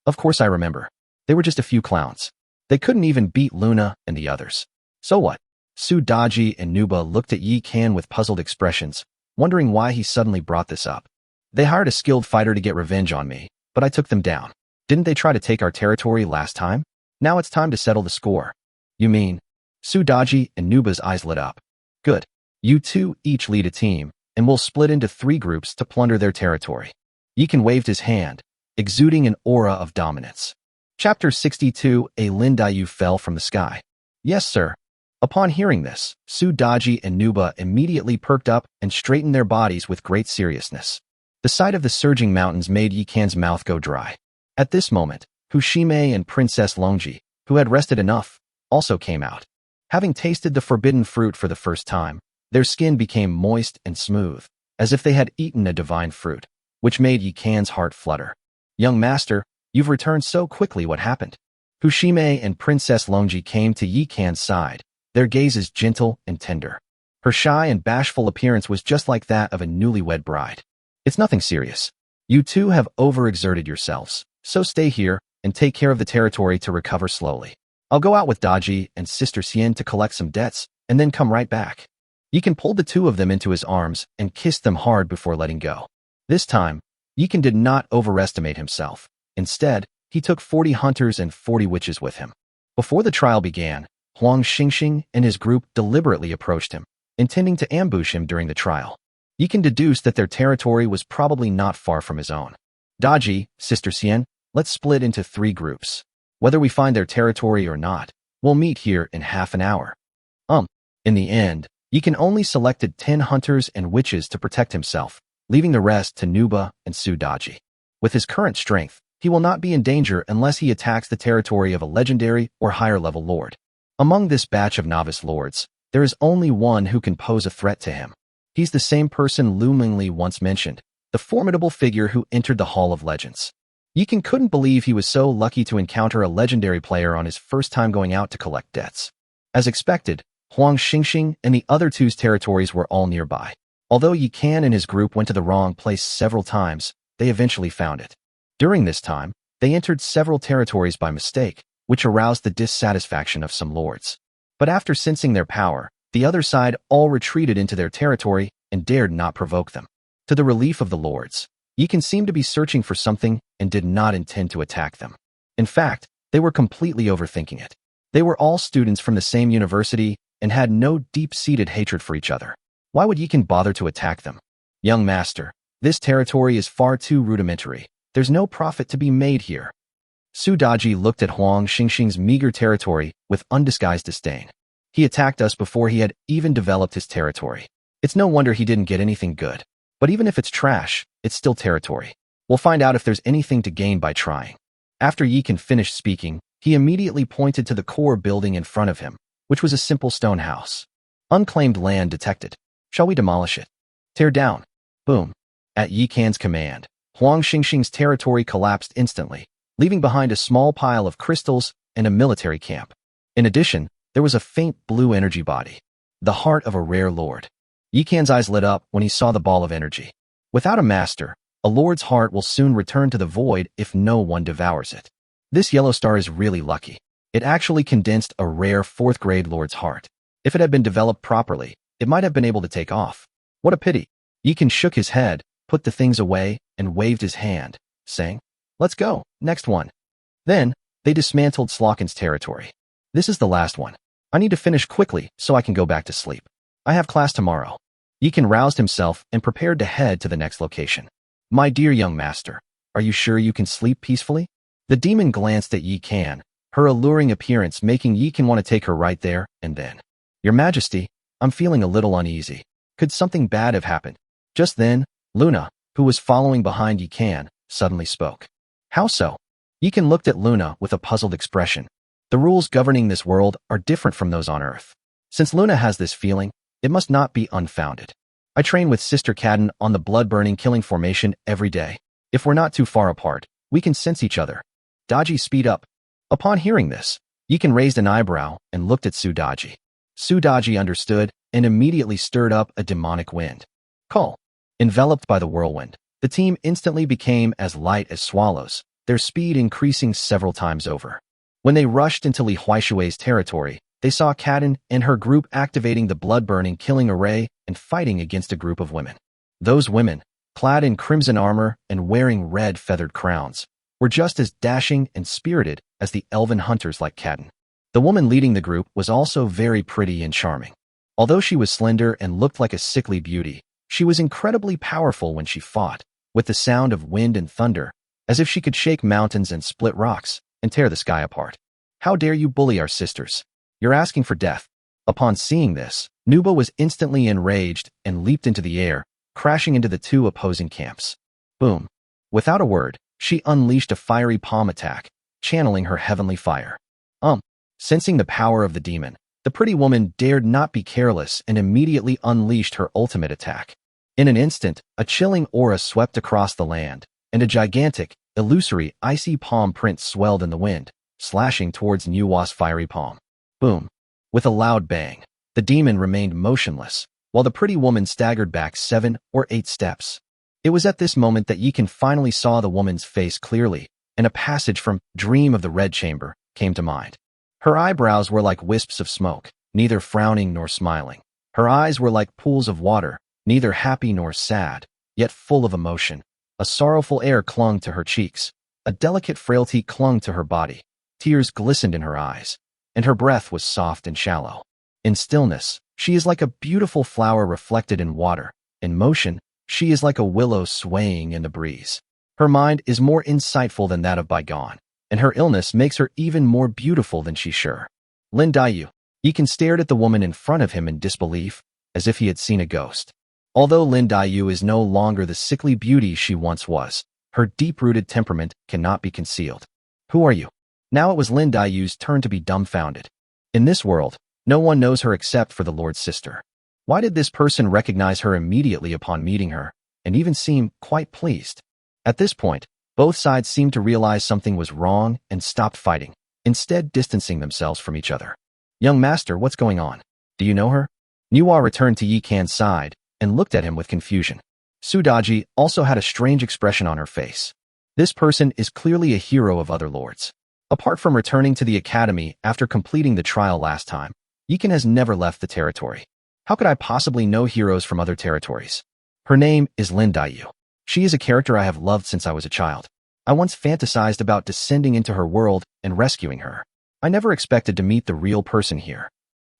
Of course I remember. They were just a few clowns. They couldn't even beat Luna and the others. So what? Su Daji and Nuba looked at Yi Can with puzzled expressions, wondering why he suddenly brought this up. They hired a skilled fighter to get revenge on me, but I took them down. Didn't they try to take our territory last time? Now it's time to settle the score. You mean? Su Daji and Nuba's eyes lit up. Good. You two each lead a team, and we'll split into 3 groups to plunder their territory. Yi Can waved his hand, exuding an aura of dominance. Chapter 62, A Lindayu Fell from the Sky. Yes, sir. Upon hearing this, Su Daji and Nuba immediately perked up and straightened their bodies with great seriousness. The sight of the surging mountains made Yi Can's mouth go dry. At this moment, Hushime and Princess Longji, who had rested enough, also came out. Having tasted the forbidden fruit for the first time, their skin became moist and smooth, as if they had eaten a divine fruit, which made Yi Can's heart flutter. Young master, you've returned so quickly, what happened? Hushime and Princess Longji came to Yi Can's side, their gazes gentle and tender. Her shy and bashful appearance was just like that of a newlywed bride. It's nothing serious. You two have overexerted yourselves, so stay here and take care of the territory to recover slowly. I'll go out with Daji and Sister Xian to collect some debts, and then come right back. Yi Can pulled the 2 of them into his arms and kissed them hard before letting go. This time, Yi Can did not overestimate himself. Instead, he took 40 hunters and 40 witches with him. Before the trial began, Huang Xingxing and his group deliberately approached him, intending to ambush him during the trial. Yi Can deduced that their territory was probably not far from his own. Daji, Sister Xian, let's split into 3 groups. Whether we find their territory or not, we'll meet here in half an hour. In the end, Yi Can only selected 10 hunters and witches to protect himself, leaving the rest to Nuba and Su Daji. With his current strength, he will not be in danger unless he attacks the territory of a legendary or higher level lord. Among this batch of novice lords, there is only one who can pose a threat to him. He's the same person Lu Mingli once mentioned, the formidable figure who entered the Hall of Legends. Yi Qian couldn't believe he was so lucky to encounter a legendary player on his first time going out to collect debts. As expected, Huang Xingxing and the other two's territories were all nearby. Although Yi Qian and his group went to the wrong place several times, they eventually found it. During this time, they entered several territories by mistake, which aroused the dissatisfaction of some lords. But after sensing their power, the other side all retreated into their territory and dared not provoke them. To the relief of the lords, Yi Qian seemed to be searching for something and did not intend to attack them. In fact, they were completely overthinking it. They were all students from the same university and had no deep-seated hatred for each other. Why would Yi Qian bother to attack them? Young master, this territory is far too rudimentary. There's no profit to be made here. Su Daji looked at Huang Xingxing's meager territory with undisguised disdain. He attacked us before he had even developed his territory. It's no wonder he didn't get anything good. But even if it's trash, it's still territory. We'll find out if there's anything to gain by trying. After Yi Qian finished speaking, he immediately pointed to the core building in front of him, which was a simple stone house. Unclaimed land detected. Shall we demolish it? Tear down. Boom. At Yi Qian's command, Huang Xingxing's territory collapsed instantly, leaving behind a small pile of crystals and a military camp. In addition, there was a faint blue energy body, the heart of a rare lord. Yi Qian's eyes lit up when he saw the ball of energy. Without a master, a lord's heart will soon return to the void if no one devours it. This yellow star is really lucky. It actually condensed a rare 4th-grade lord's heart. If it had been developed properly, it might have been able to take off. What a pity. Yi Qian shook his head, put the things away, and waved his hand, saying, "Let's go, next one." Then, they dismantled Slocken's territory. This is the last one. I need to finish quickly so I can go back to sleep. I have class tomorrow. Yi Qian roused himself and prepared to head to the next location. My dear young master, are you sure you can sleep peacefully? The demon glanced at Yi Qian, her alluring appearance making Yi Qian want to take her right there and then. Your Majesty, I'm feeling a little uneasy. Could something bad have happened? Just then, Luna, who was following behind Yi Qian, suddenly spoke. How so? Yi Qian looked at Luna with a puzzled expression. The rules governing this world are different from those on Earth. Since Luna has this feeling, it must not be unfounded. I train with Sister Cadden on the blood-burning killing formation every day. If we're not too far apart, we can sense each other. Daji, speed up. Upon hearing this, Yi Qian raised an eyebrow and looked at Su Daji. Su Daji understood and immediately stirred up a demonic wind. Call. Enveloped by the whirlwind, the team instantly became as light as swallows, their speed increasing several times over. When they rushed into Li Huaishui's territory, they saw Cadden and her group activating the blood-burning killing array and fighting against a group of women. Those women, clad in crimson armor and wearing red feathered crowns, were just as dashing and spirited as the elven hunters like Cadden. The woman leading the group was also very pretty and charming. Although she was slender and looked like a sickly beauty, she was incredibly powerful when she fought, with the sound of wind and thunder, as if she could shake mountains and split rocks and tear the sky apart. How dare you bully our sisters? You're asking for death. Upon seeing this, Nuba was instantly enraged and leaped into the air, crashing into the two opposing camps. Boom. Without a word, she unleashed a fiery palm attack, channeling her heavenly fire. Sensing the power of the demon, the pretty woman dared not be careless and immediately unleashed her ultimate attack. In an instant, a chilling aura swept across the land, and a gigantic, illusory, icy palm print swelled in the wind, slashing towards Nuwa's fiery palm. Boom. With a loud bang, the demon remained motionless, while the pretty woman staggered back 7 or 8 steps. It was at this moment that Yi Qian finally saw the woman's face clearly, and a passage from Dream of the Red Chamber came to mind. Her eyebrows were like wisps of smoke, neither frowning nor smiling. Her eyes were like pools of water, neither happy nor sad, yet full of emotion. A sorrowful air clung to her cheeks. A delicate frailty clung to her body. Tears glistened in her eyes, and her breath was soft and shallow. In stillness, she is like a beautiful flower reflected in water. In motion, she is like a willow swaying in the breeze. Her mind is more insightful than that of bygone, and her illness makes her even more beautiful than she's sure. Lin Daiyu. Yi Qian stared at the woman in front of him in disbelief, as if he had seen a ghost. Although Lin Daiyu is no longer the sickly beauty she once was, her deep-rooted temperament cannot be concealed. Who are you? Now it was Lin Daiyu's turn to be dumbfounded. In this world, no one knows her except for the Lord's sister. Why did this person recognize her immediately upon meeting her, and even seem quite pleased? At this point, both sides seemed to realize something was wrong and stopped fighting, instead distancing themselves from each other. Young master, what's going on? Do you know her? Nuwa returned to Yi Kan's side and looked at him with confusion. Sudaji also had a strange expression on her face. This person is clearly a hero of other lords. Apart from returning to the academy after completing the trial last time, Yi Kan has never left the territory. How could I possibly know heroes from other territories? Her name is Lin Daiyu. She is a character I have loved since I was a child. I once fantasized about descending into her world and rescuing her. I never expected to meet the real person here.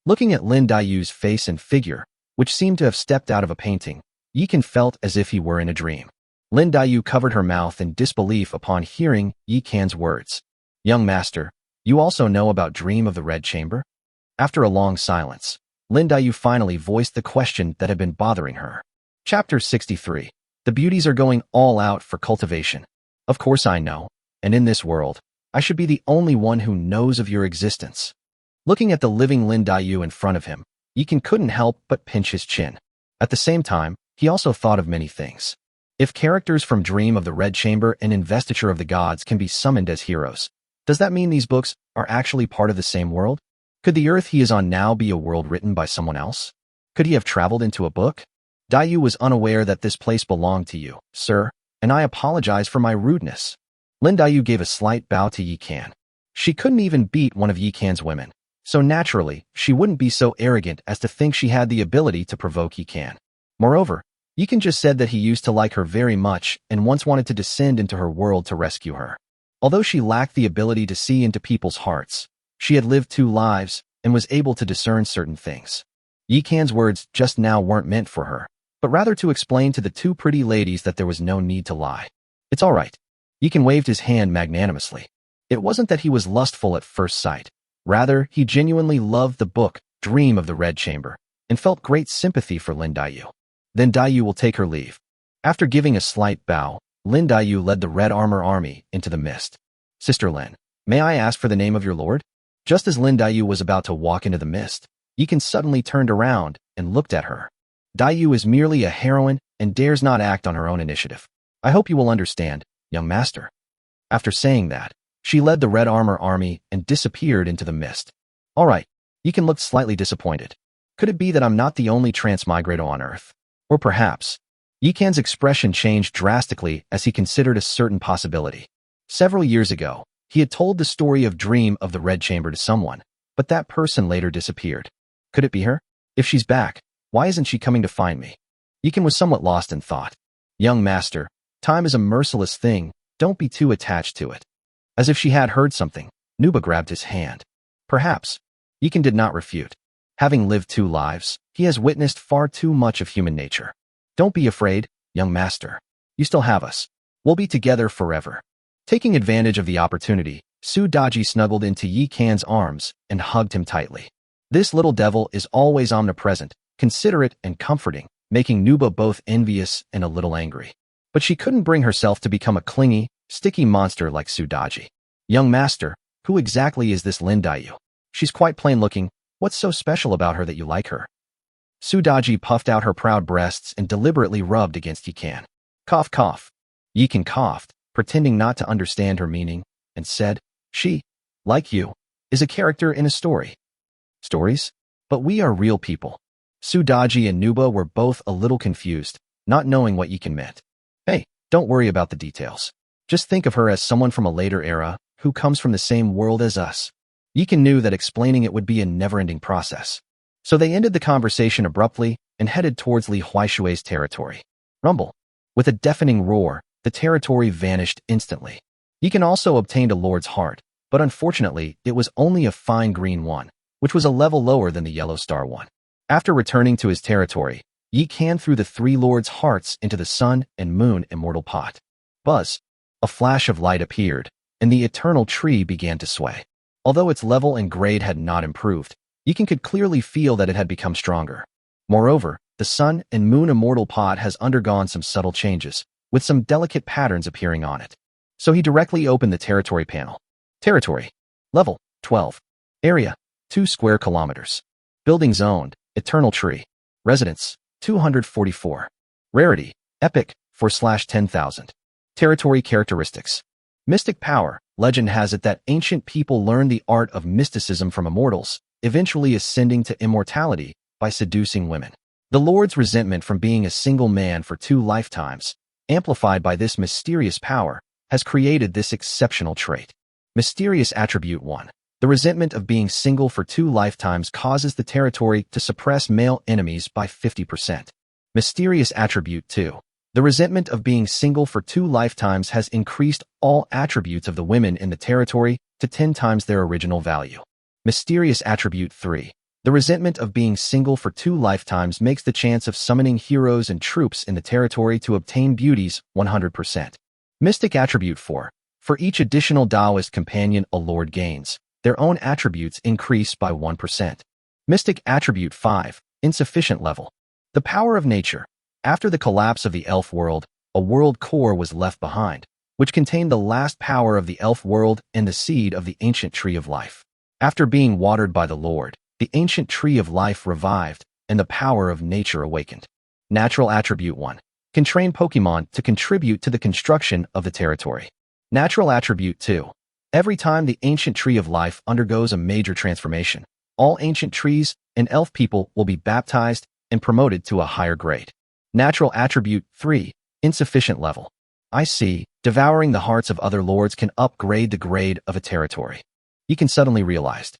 Looking at Lin Daiyu's face and figure, which seemed to have stepped out of a painting, Yi Kan felt as if he were in a dream. Lin Daiyu covered her mouth in disbelief upon hearing Yi Kan's words. Young master, you also know about Dream of the Red Chamber? After a long silence, Lin Daiyu finally voiced the question that had been bothering her. Chapter 63. The beauties are going all out for cultivation. Of course I know, and in this world, I should be the only one who knows of your existence. Looking at the living Lin Daiyu in front of him, Yi Kan couldn't help but pinch his chin. At the same time, he also thought of many things. If characters from Dream of the Red Chamber and Investiture of the Gods can be summoned as heroes, does that mean these books are actually part of the same world? Could the earth he is on now be a world written by someone else? Could he have traveled into a book? Daiyu was unaware that this place belonged to you, sir, and I apologize for my rudeness. Lin Daiyu gave a slight bow to Yi Kan. She couldn't even beat one of Yi Kan's women, so naturally, she wouldn't be so arrogant as to think she had the ability to provoke Yi Kan. Moreover, Yi Kan just said that he used to like her very much and once wanted to descend into her world to rescue her. Although she lacked the ability to see into people's hearts, she had lived 2 lives and was able to discern certain things. Yi Kan's words just now weren't meant for her, but rather to explain to the 2 pretty ladies that there was no need to lie. It's all right. Yi Kan waved his hand magnanimously. It wasn't that he was lustful at first sight. Rather, he genuinely loved the book, Dream of the Red Chamber, and felt great sympathy for Lin Daiyu. Then Daiyu will take her leave. After giving a slight bow, Lin Daiyu led the Red Armor Army into the mist. Sister Lin, may I ask for the name of your lord? Just as Lin Daiyu was about to walk into the mist, Yi Kan suddenly turned around and looked at her. Daiyu is merely a heroine and dares not act on her own initiative. I hope you will understand, young master. After saying that, she led the Red Armor Army and disappeared into the mist. All right, Yi Kan looked slightly disappointed. Could it be that I'm not the only transmigrator on Earth? Or perhaps, Yi Kan's expression changed drastically as he considered a certain possibility. Several years ago, he had told the story of Dream of the Red Chamber to someone, but that person later disappeared. Could it be her? If she's back, why isn't she coming to find me? Yi Kan was somewhat lost in thought. Young master, time is a merciless thing, don't be too attached to it. As if she had heard something, Nuba grabbed his hand. Perhaps. Yi Kan did not refute. Having lived 2 lives, he has witnessed far too much of human nature. Don't be afraid, young master. You still have us. We'll be together forever. Taking advantage of the opportunity, Sudaji snuggled into Yi Kan's arms and hugged him tightly. This little devil is always omnipresent, considerate and comforting, making Nuba both envious and a little angry. But she couldn't bring herself to become a clingy, sticky monster like Sudaji. Young master, who exactly is this Lin Daiyu? She's quite plain looking. What's so special about her that you like her? Sudaji puffed out her proud breasts and deliberately rubbed against Yi Kan. Cough, cough. Yi Kan coughed, pretending not to understand her meaning, and said, she, like you, is a character in a story. Stories? But we are real people. Sudaji and Nuba were both a little confused, not knowing what Yi Kan meant. Hey, don't worry about the details. Just think of her as someone from a later era, who comes from the same world as us. Yi Kan knew that explaining it would be a never-ending process. So they ended the conversation abruptly and headed towards Li Huaishui's territory. Rumble. With a deafening roar, the territory vanished instantly. Yi Kan also obtained a lord's heart, but unfortunately, it was only a fine green one, which was a level lower than the yellow star one. After returning to his territory, Yi Kan threw the 3 lords' hearts into the sun and moon immortal pot. Buzz. A flash of light appeared, and the eternal tree began to sway. Although its level and grade had not improved, Yi Kan could clearly feel that it had become stronger. Moreover, the sun and moon immortal pot has undergone some subtle changes, with some delicate patterns appearing on it. So he directly opened the territory panel. Territory. Level 12. Area 2 square kilometers. Buildings owned, Eternal Tree. Residents, 244. Rarity, Epic, 4/10,000. Territory characteristics. Mystic power. Legend has it that ancient people learned the art of mysticism from immortals, eventually ascending to immortality by seducing women. The Lord's resentment from being a single man for 2 lifetimes, amplified by this mysterious power, has created this exceptional trait. Mysterious attribute 1. The resentment of being single for 2 lifetimes causes the territory to suppress male enemies by 50%. Mysterious attribute 2. The resentment of being single for 2 lifetimes has increased all attributes of the women in the territory to 10 times their original value. Mysterious attribute 3. The resentment of being single for 2 lifetimes makes the chance of summoning heroes and troops in the territory to obtain beauties 100%. Mystic attribute 4. For each additional Taoist companion a lord gains, their own attributes increase by 1%. Mystic attribute 5. Insufficient level. The power of nature. After the collapse of the elf world, a world core was left behind, which contained the last power of the elf world and the seed of the ancient tree of life. After being watered by the Lord, the ancient tree of life revived, and the power of nature awakened. Natural attribute 1. Can train Pokemon to contribute to the construction of the territory. Natural attribute 2. Every time the ancient tree of life undergoes a major transformation, all ancient trees and elf people will be baptized and promoted to a higher grade. Natural attribute 3. Insufficient level. I see, devouring the hearts of other lords can upgrade the grade of a territory. You can suddenly realize.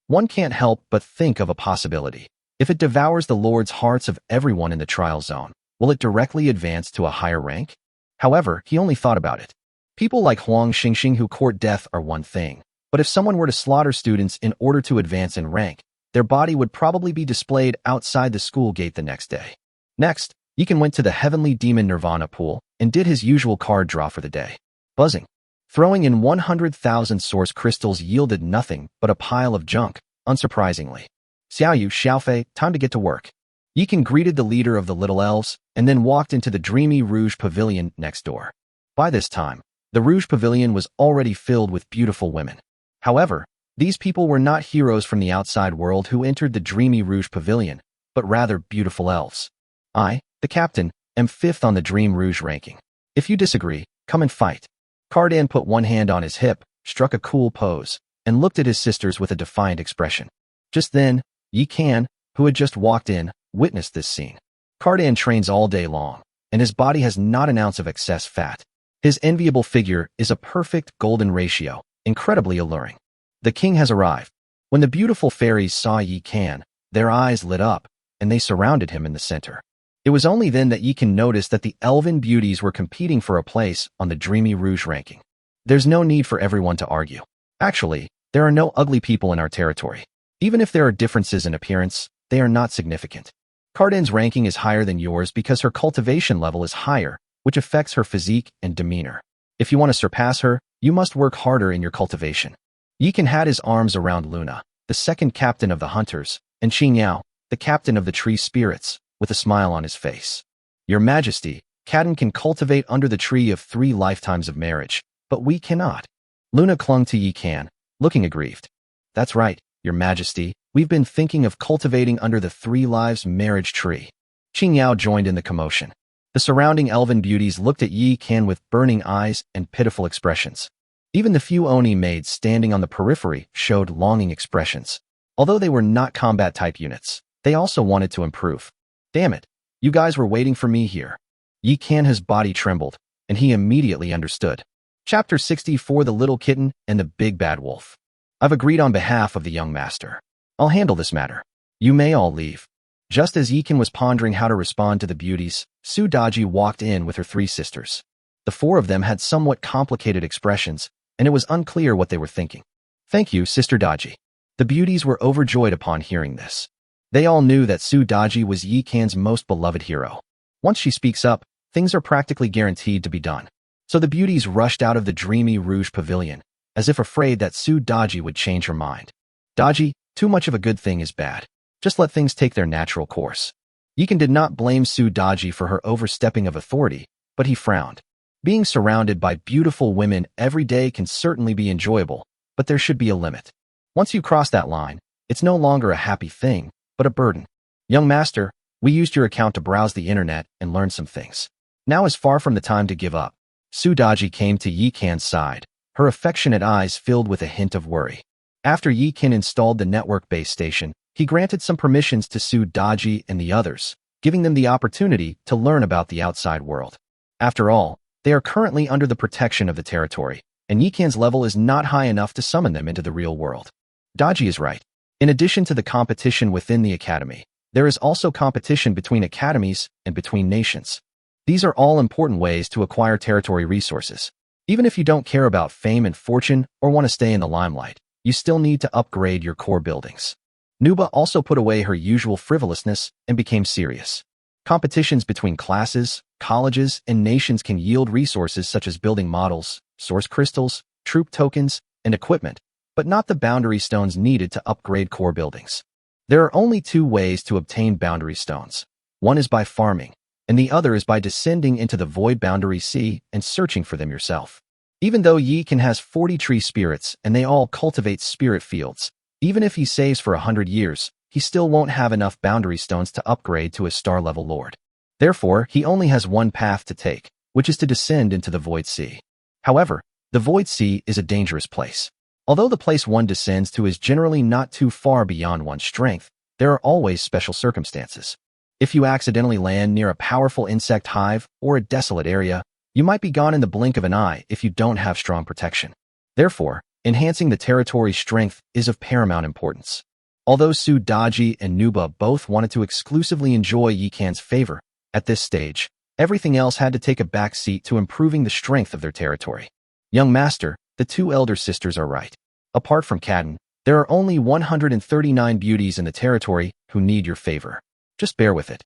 One can't help but think of a possibility. If it devours the lord's hearts of everyone in the trial zone, will it directly advance to a higher rank? However, he only thought about it. People like Huang Xingxing who court death are one thing, but if someone were to slaughter students in order to advance in rank, their body would probably be displayed outside the school gate the next day. Next, Yikan went to the heavenly demon Nirvana pool and did his usual card draw for the day. Buzzing. Throwing in 100,000 source crystals yielded nothing but a pile of junk, unsurprisingly. Xiaoyu, Xiaofei, time to get to work. Yikan greeted the leader of the little elves and then walked into the dreamy Rouge Pavilion next door. By this time, the Rouge Pavilion was already filled with beautiful women. However, these people were not heroes from the outside world who entered the dreamy Rouge Pavilion, but rather beautiful elves. I, the captain, am 5th on the Dream Rouge ranking. If you disagree, come and fight. Cardan put one hand on his hip, struck a cool pose, and looked at his sisters with a defiant expression. Just then, Yi Kan, who had just walked in, witnessed this scene. Cardan trains all day long, and his body has not an ounce of excess fat. His enviable figure is a perfect golden ratio, incredibly alluring. The king has arrived. When the beautiful fairies saw Yi Kan, their eyes lit up, and they surrounded him in the center. It was only then that Yi Kan noticed that the elven beauties were competing for a place on the Dreamy Rouge ranking. There's no need for everyone to argue. Actually, there are no ugly people in our territory. Even if there are differences in appearance, they are not significant. Cardan's ranking is higher than yours because her cultivation level is higher, which affects her physique and demeanor. If you want to surpass her, you must work harder in your cultivation. Yi Kan had his arms around Luna, the second captain of the hunters, and Qing Yao, the captain of the tree spirits, with a smile on his face. Your Majesty, Caden can cultivate under the tree of 3 lifetimes of marriage, but we cannot. Luna clung to Yi Kan, looking aggrieved. That's right, Your Majesty, we've been thinking of cultivating under the 3 lives marriage tree. Qing Yao joined in the commotion. The surrounding elven beauties looked at Yi Kan with burning eyes and pitiful expressions. Even the few Oni maids standing on the periphery showed longing expressions. Although they were not combat-type units, they also wanted to improve. Damn it, you guys were waiting for me here. Yi Kan's body trembled, and he immediately understood. Chapter 64 The Little Kitten and the Big Bad Wolf. I've agreed on behalf of the young master. I'll handle this matter. You may all leave. Just as Yi Kan was pondering how to respond to the beauties, Su Daji walked in with her 3 sisters. The 4 of them had somewhat complicated expressions, and it was unclear what they were thinking. Thank you, Sister Daji. The beauties were overjoyed upon hearing this. They all knew that Su Daji was Yi Kan's most beloved hero. Once she speaks up, things are practically guaranteed to be done. So the beauties rushed out of the dreamy Rouge Pavilion, as if afraid that Su Daji would change her mind. Daji, too much of a good thing is bad. Just let things take their natural course. Yi Kan did not blame Su Daji for her overstepping of authority, but he frowned. Being surrounded by beautiful women every day can certainly be enjoyable, but there should be a limit. Once you cross that line, It's no longer a happy thing, but a burden. Young master, we used your account to browse the internet and learn some things. Now is far from the time to give up. Sudaji came to Yikan's side, her affectionate eyes filled with a hint of worry. After Yikan installed the network base station, he granted some permissions to Sudaji and the others, giving them the opportunity to learn about the outside world. After all, they are currently under the protection of the territory, and Yikan's level is not high enough to summon them into the real world. Daji is right. In addition to the competition within the academy, there is also competition between academies and between nations. These are all important ways to acquire territory resources. Even if you don't care about fame and fortune or want to stay in the limelight, you still need to upgrade your core buildings. Nuba also put away her usual frivolousness and became serious. Competitions between classes, colleges, and nations can yield resources such as building models, source crystals, troop tokens, and equipment, but not the boundary stones needed to upgrade core buildings. There are only two ways to obtain boundary stones. One is by farming, and the other is by descending into the void boundary sea and searching for them yourself. Even though Yikan has 40 tree spirits and they all cultivate spirit fields, even if he saves for 100 years, he still won't have enough boundary stones to upgrade to a star-level lord. Therefore, he only has one path to take, which is to descend into the Void Sea. However, the Void Sea is a dangerous place. Although the place one descends to is generally not too far beyond one's strength, there are always special circumstances. If you accidentally land near a powerful insect hive or a desolate area, you might be gone in the blink of an eye if you don't have strong protection. Therefore, enhancing the territory's strength is of paramount importance. Although Sudaji and Nuba both wanted to exclusively enjoy Yikan's favor, at this stage, everything else had to take a back seat to improving the strength of their territory. Young master, the two elder sisters are right. Apart from Kaden, there are only 139 beauties in the territory who need your favor. Just bear with it.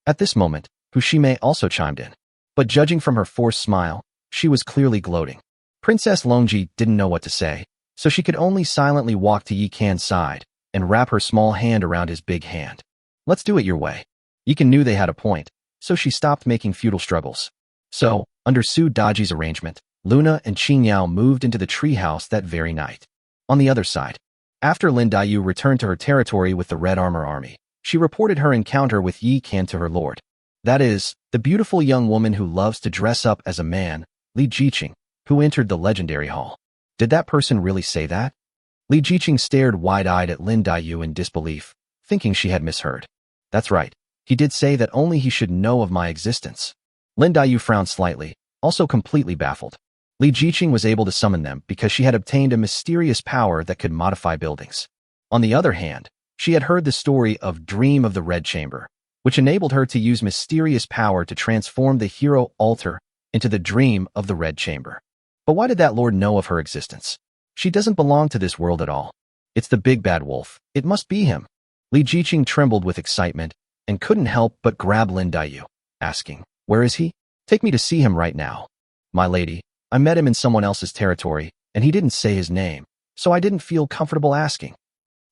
At this moment, Hushime also chimed in. But judging from her forced smile, she was clearly gloating. Princess Longji didn't know what to say, so she could only silently walk to Yikan's side and wrap her small hand around his big hand. Let's do it your way. Yikan knew they had a point, so she stopped making futile struggles. So, under Sudaji's arrangement, Luna and Qingyao moved into the treehouse that very night. On the other side, after Lin Dayu returned to her territory with the Red Armor Army, she reported her encounter with Yikan to her lord. That is, the beautiful young woman who loves to dress up as a man, Li Jiqing, who entered the legendary hall. Did that person really say that? Li Jiqing stared wide-eyed at Lin Dayu in disbelief, thinking she had misheard. That's right, he did say that only he should know of my existence. Lin Dayu frowned slightly, also completely baffled. Li Jiqing was able to summon them because she had obtained a mysterious power that could modify buildings. On the other hand, she had heard the story of Dream of the Red Chamber, which enabled her to use mysterious power to transform the hero altar into the Dream of the Red Chamber. But why did that lord know of her existence? She doesn't belong to this world at all. It's the big bad wolf. It must be him. Li Jiqing trembled with excitement and couldn't help but grab Lin Dayu, asking, "Where is he? Take me to see him right now." "My lady, I met him in someone else's territory, and he didn't say his name, so I didn't feel comfortable asking."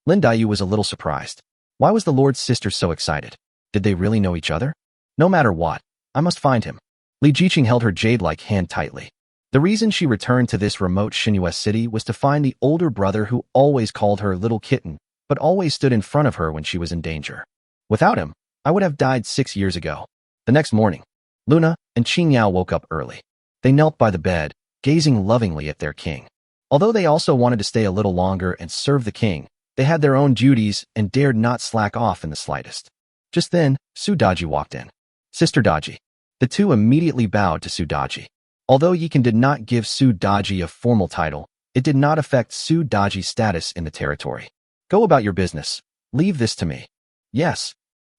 Lin Dayu was a little surprised. Why was the lord's sister so excited? Did they really know each other? No matter what, I must find him. Li Jiqing held her jade-like hand tightly. The reason she returned to this remote Xinhua city was to find the older brother who always called her little kitten, but always stood in front of her when she was in danger. Without him, I would have died 6 years ago. The next morning, Luna and Qingyao woke up early. They knelt by the bed, gazing lovingly at their king. Although they also wanted to stay a little longer and serve the king, they had their own duties and dared not slack off in the slightest. Just then, Sudaji walked in. "Sister Daji." The two immediately bowed to Sudaji. Although Yikan did not give Sudaji a formal title, it did not affect Sudaji's status in the territory. "Go about your business. Leave this to me." "Yes."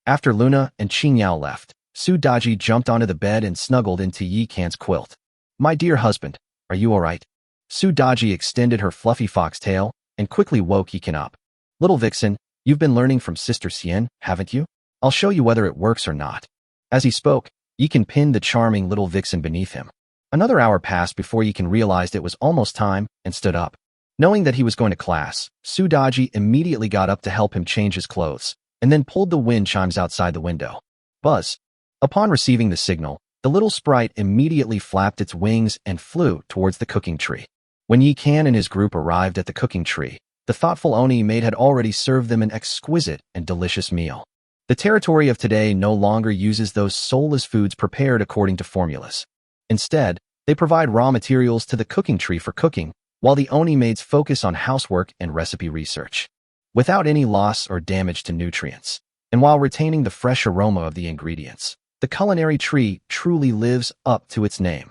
After Luna and Qingyao left, Sudaji jumped onto the bed and snuggled into Yikan's quilt. "My dear husband, are you all right?" Sudaji extended her fluffy foxtail and quickly woke Yikan up. "Little vixen, you've been learning from Sister Xian, haven't you? I'll show you whether it works or not." As he spoke, Yikan pinned the charming little vixen beneath him. Another hour passed before Yikan realized it was almost time and stood up. Knowing that he was going to class, Sudaji immediately got up to help him change his clothes, and then pulled the wind chimes outside the window. Buzz. Upon receiving the signal, the little sprite immediately flapped its wings and flew towards the cooking tree. When Yikan and his group arrived at the cooking tree, The thoughtful Oni maid had already served them an exquisite and delicious meal. The territory of today no longer uses those soulless foods prepared according to formulas. Instead, they provide raw materials to the cooking tree for cooking, while the Oni maids focus on housework and recipe research, without any loss or damage to nutrients, and while retaining the fresh aroma of the ingredients. The culinary tree truly lives up to its name.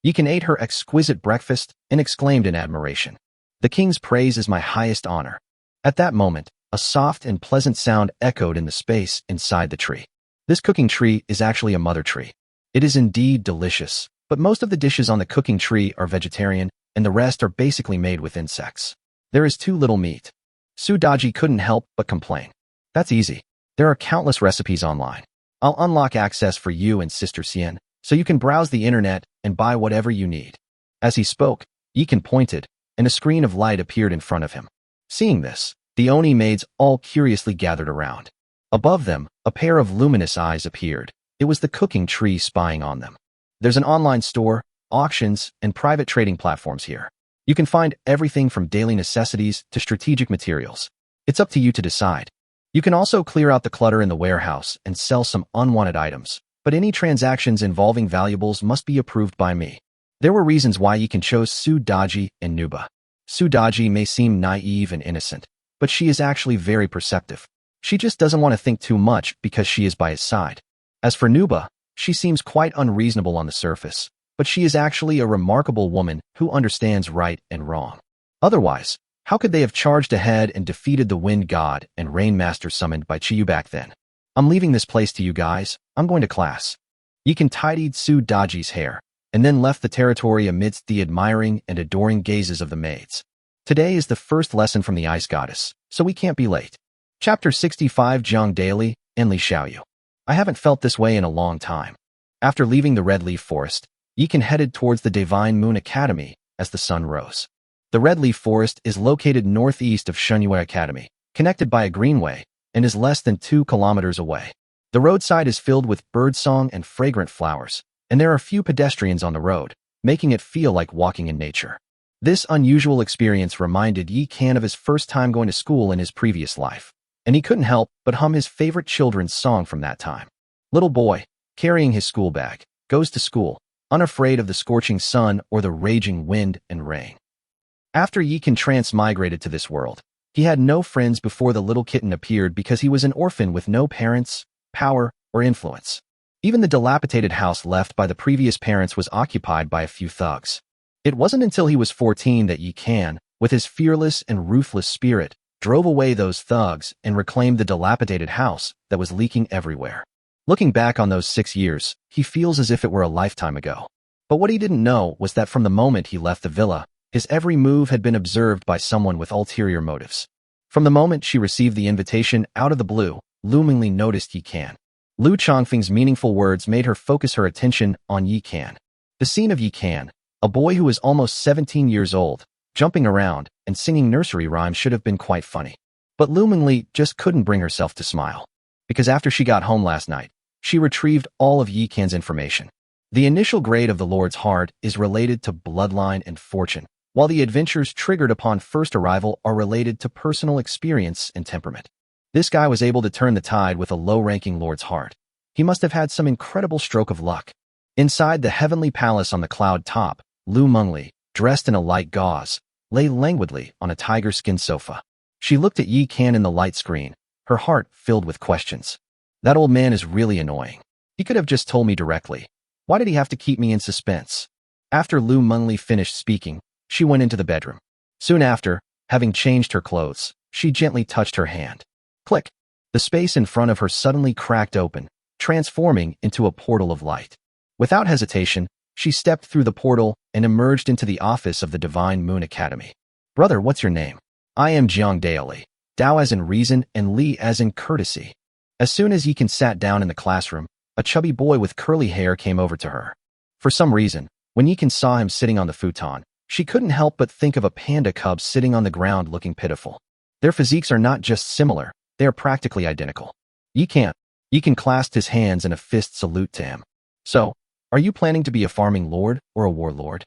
Yikan ate her exquisite breakfast and exclaimed in admiration, "The king's praise is my highest honor." At that moment, a soft and pleasant sound echoed in the space inside the tree. This cooking tree is actually a mother tree. It is indeed delicious, but most of the dishes on the cooking tree are vegetarian, and the rest are basically made with insects. There is too little meat. Sudaji couldn't help but complain. That's easy. There are countless recipes online. I'll unlock access for you and Sister Sien, so you can browse the internet and buy whatever you need. As he spoke, Yikan pointed, and a screen of light appeared in front of him. Seeing this, the Oni maids all curiously gathered around. Above them, a pair of luminous eyes appeared. It was the cooking tree spying on them. There's an online store, auctions, and private trading platforms here. You can find everything from daily necessities to strategic materials. It's up to you to decide. You can also clear out the clutter in the warehouse and sell some unwanted items, but any transactions involving valuables must be approved by me. There were reasons why Yikan chose Sudaji and Nuba. Sudaji may seem naive and innocent, but she is actually very perceptive. She just doesn't want to think too much because she is by his side. As for Nuba, she seems quite unreasonable on the surface, but she is actually a remarkable woman who understands right and wrong. Otherwise, how could they have charged ahead and defeated the Wind God and Rain Master summoned by Chiyu back then? I'm leaving this place to you guys. I'm going to class. Yikan tidied Sudaji's hair, and then left the territory amidst the admiring and adoring gazes of the maids. Today is the first lesson from the Ice Goddess, so we can't be late. Chapter 65 Jiang Daily, Enli Xiaoyu. I haven't felt this way in a long time. After leaving the Red Leaf Forest, Yikan headed towards the Divine Moon Academy as the sun rose. The Red Leaf Forest is located northeast of Shunyue Academy, connected by a greenway, and is less than 2 kilometers away. The roadside is filled with birdsong and fragrant flowers, and there are few pedestrians on the road, making it feel like walking in nature. This unusual experience reminded Yikan of his first time going to school in his previous life, and he couldn't help but hum his favorite children's song from that time. Little boy, carrying his school bag, goes to school, unafraid of the scorching sun or the raging wind and rain. After Yikan transmigrated to this world, he had no friends before the little kitten appeared because he was an orphan with no parents, power, or influence. Even the dilapidated house left by the previous parents was occupied by a few thugs. It wasn't until he was 14 that Yikan, with his fearless and ruthless spirit, drove away those thugs and reclaimed the dilapidated house that was leaking everywhere. Looking back on those 6 years, he feels as if it were a lifetime ago. But what he didn't know was that from the moment he left the villa, his every move had been observed by someone with ulterior motives. From the moment she received the invitation out of the blue, loomingly noticed Yikan. Lu Chongfeng's meaningful words made her focus her attention on Yikan. The scene of Yikan, a boy who was almost 17 years old, jumping around and singing nursery rhymes should have been quite funny. But loomingly just couldn't bring herself to smile. Because after she got home last night, she retrieved all of Yikan's information. The initial grade of the Lord's Heart is related to bloodline and fortune, while the adventures triggered upon first arrival are related to personal experience and temperament. This guy was able to turn the tide with a low-ranking Lord's Heart. He must have had some incredible stroke of luck. Inside the heavenly palace on the cloud top, Lu Mengli, dressed in a light gauze, lay languidly on a tiger-skin sofa. She looked at Yikan in the light screen, her heart filled with questions. That old man is really annoying. He could have just told me directly. Why did he have to keep me in suspense? After Lu Mengli finished speaking, she went into the bedroom. Soon after, having changed her clothes, she gently touched her hand. Click! The space in front of her suddenly cracked open, transforming into a portal of light. Without hesitation, she stepped through the portal and emerged into the office of the Divine Moon Academy. Brother, what's your name? I am Jiang Daily. Dao as in reason and Li as in courtesy. As soon as Yikan sat down in the classroom, a chubby boy with curly hair came over to her. For some reason, when Yikan saw him sitting on the futon, she couldn't help but think of a panda cub sitting on the ground looking pitiful. Their physiques are not just similar, they are practically identical. Yikan clasped his hands in a fist salute to him. So, are you planning to be a farming lord or a warlord?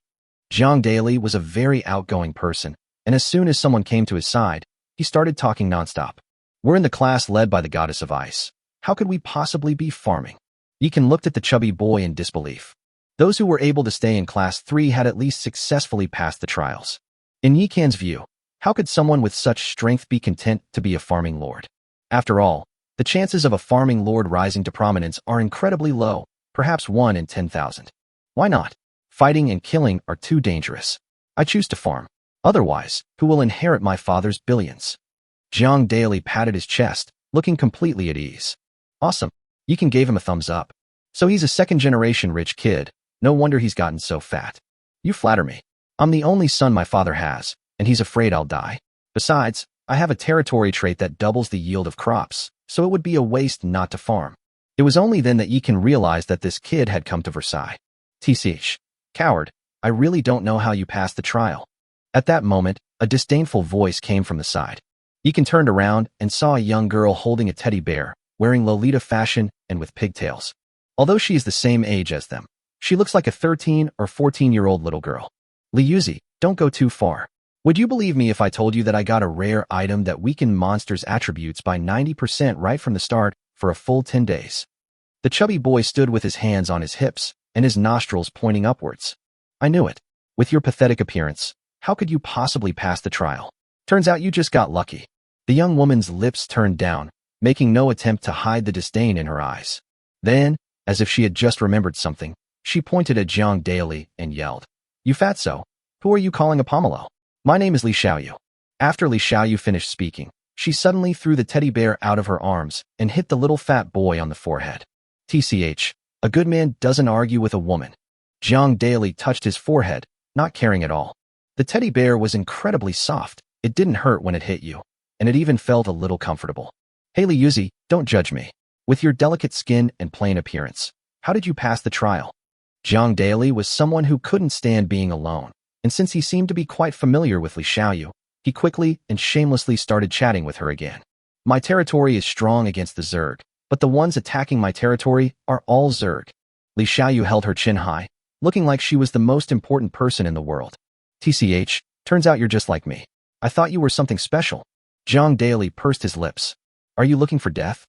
Jiang Daily was a very outgoing person, and as soon as someone came to his side, he started talking nonstop. We're in the class led by the goddess of ice. How could we possibly be farming? Yikan looked at the chubby boy in disbelief. Those who were able to stay in Class 3 had at least successfully passed the trials. In Yikan's view, how could someone with such strength be content to be a farming lord? After all, the chances of a farming lord rising to prominence are incredibly low, perhaps 1 in 10,000. Why not? Fighting and killing are too dangerous. I choose to farm. Otherwise, who will inherit my father's billions? Jiang Daily patted his chest, looking completely at ease. Awesome. Yikan gave him a thumbs up. So he's a second-generation rich kid. No wonder he's gotten so fat. You flatter me. I'm the only son my father has, and he's afraid I'll die. Besides, I have a territory trait that doubles the yield of crops, so it would be a waste not to farm. It was only then that Yikan realized that this kid had come to Versailles. TCH. Coward, I really don't know how you passed the trial. At that moment, a disdainful voice came from the side. Yikan turned around and saw a young girl holding a teddy bear, wearing Lolita fashion and with pigtails. Although she is the same age as them, she looks like a 13 or 14-year-old little girl. Liuzi, don't go too far. Would you believe me if I told you that I got a rare item that weakened monsters' attributes by 90% right from the start for a full 10 days? The chubby boy stood with his hands on his hips and his nostrils pointing upwards. I knew it. With your pathetic appearance, how could you possibly pass the trial? Turns out you just got lucky. The young woman's lips turned down, making no attempt to hide the disdain in her eyes. Then, as if she had just remembered something, she pointed at Jiang Daily and yelled, You fatso! Who are you calling a pomelo? My name is Li Xiaoyu. After Li Xiaoyu finished speaking, she suddenly threw the teddy bear out of her arms and hit the little fat boy on the forehead. TCH, a good man doesn't argue with a woman. Jiang Daily touched his forehead, not caring at all. The teddy bear was incredibly soft. It didn't hurt when it hit you, and it even felt a little comfortable. Hey Liuzi, don't judge me. With your delicate skin and plain appearance, how did you pass the trial? Jiang Daily was someone who couldn't stand being alone, and since he seemed to be quite familiar with Li Xiaoyu, he quickly and shamelessly started chatting with her again. My territory is strong against the Zerg, but the ones attacking my territory are all Zerg. Li Xiaoyu held her chin high, looking like she was the most important person in the world. TCH, turns out you're just like me. I thought you were something special. Jiang Daily pursed his lips. Are you looking for death?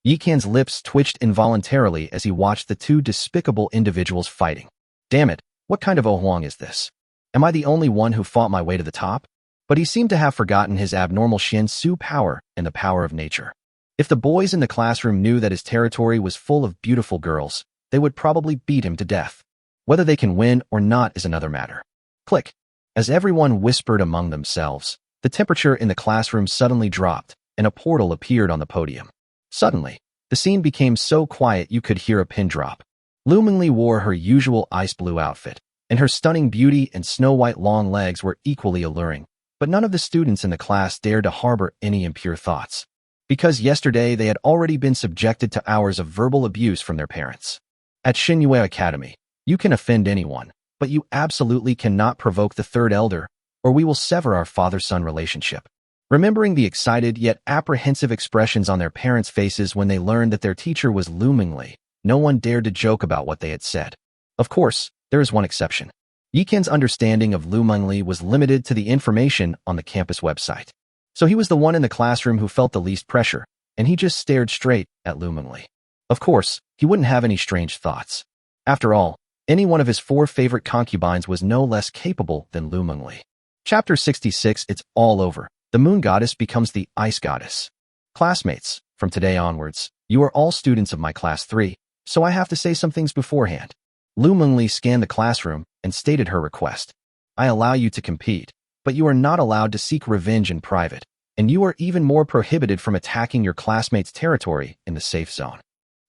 Yikan's lips twitched involuntarily as he watched the two despicable individuals fighting. Damn it, what kind of Ohuang is this? Am I the only one who fought my way to the top? But he seemed to have forgotten his abnormal Shen Su power and the power of nature. If the boys in the classroom knew that his territory was full of beautiful girls, they would probably beat him to death. Whether they can win or not is another matter. Click. As everyone whispered among themselves, the temperature in the classroom suddenly dropped, and a portal appeared on the podium. Suddenly, the scene became so quiet you could hear a pin drop. Lu Mingli wore her usual ice blue outfit, and her stunning beauty and snow-white long legs were equally alluring, but none of the students in the class dared to harbor any impure thoughts. Because yesterday they had already been subjected to hours of verbal abuse from their parents. At Xinyue Academy, you can offend anyone, but you absolutely cannot provoke the third elder, or we will sever our father-son relationship. Remembering the excited yet apprehensive expressions on their parents' faces when they learned that their teacher was Lu Mingli, no one dared to joke about what they had said. Of course, there is one exception. Yikan's understanding of Lu Mingli was limited to the information on the campus website. So he was the one in the classroom who felt the least pressure, and he just stared straight at Lu Mingli. Of course, he wouldn't have any strange thoughts. After all, any one of his 4 favorite concubines was no less capable than Lu Mingli. Chapter 66. It's all over. The moon goddess becomes the ice goddess. Classmates, from today onwards, you are all students of my class 3, so I have to say some things beforehand. Lu Mingli scanned the classroom and stated her request. I allow you to compete, but you are not allowed to seek revenge in private, and you are even more prohibited from attacking your classmates' territory in the safe zone.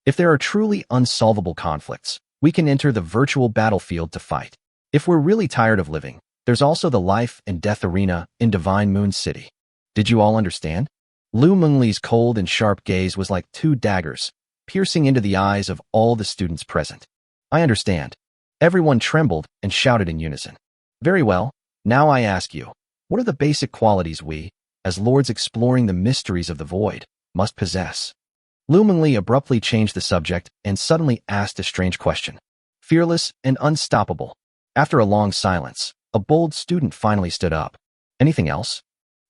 If there are truly unsolvable conflicts, we can enter the virtual battlefield to fight. If we're really tired of living, there's also the life and death arena in Divine Moon City. Did you all understand? Lu Mingli's cold and sharp gaze was like 2 daggers, piercing into the eyes of all the students present. I understand. Everyone trembled and shouted in unison. Very well, now I ask you, what are the basic qualities we, as lords exploring the mysteries of the void, must possess? Lu Mingli abruptly changed the subject and suddenly asked a strange question. Fearless and unstoppable. After a long silence, a bold student finally stood up. Anything else?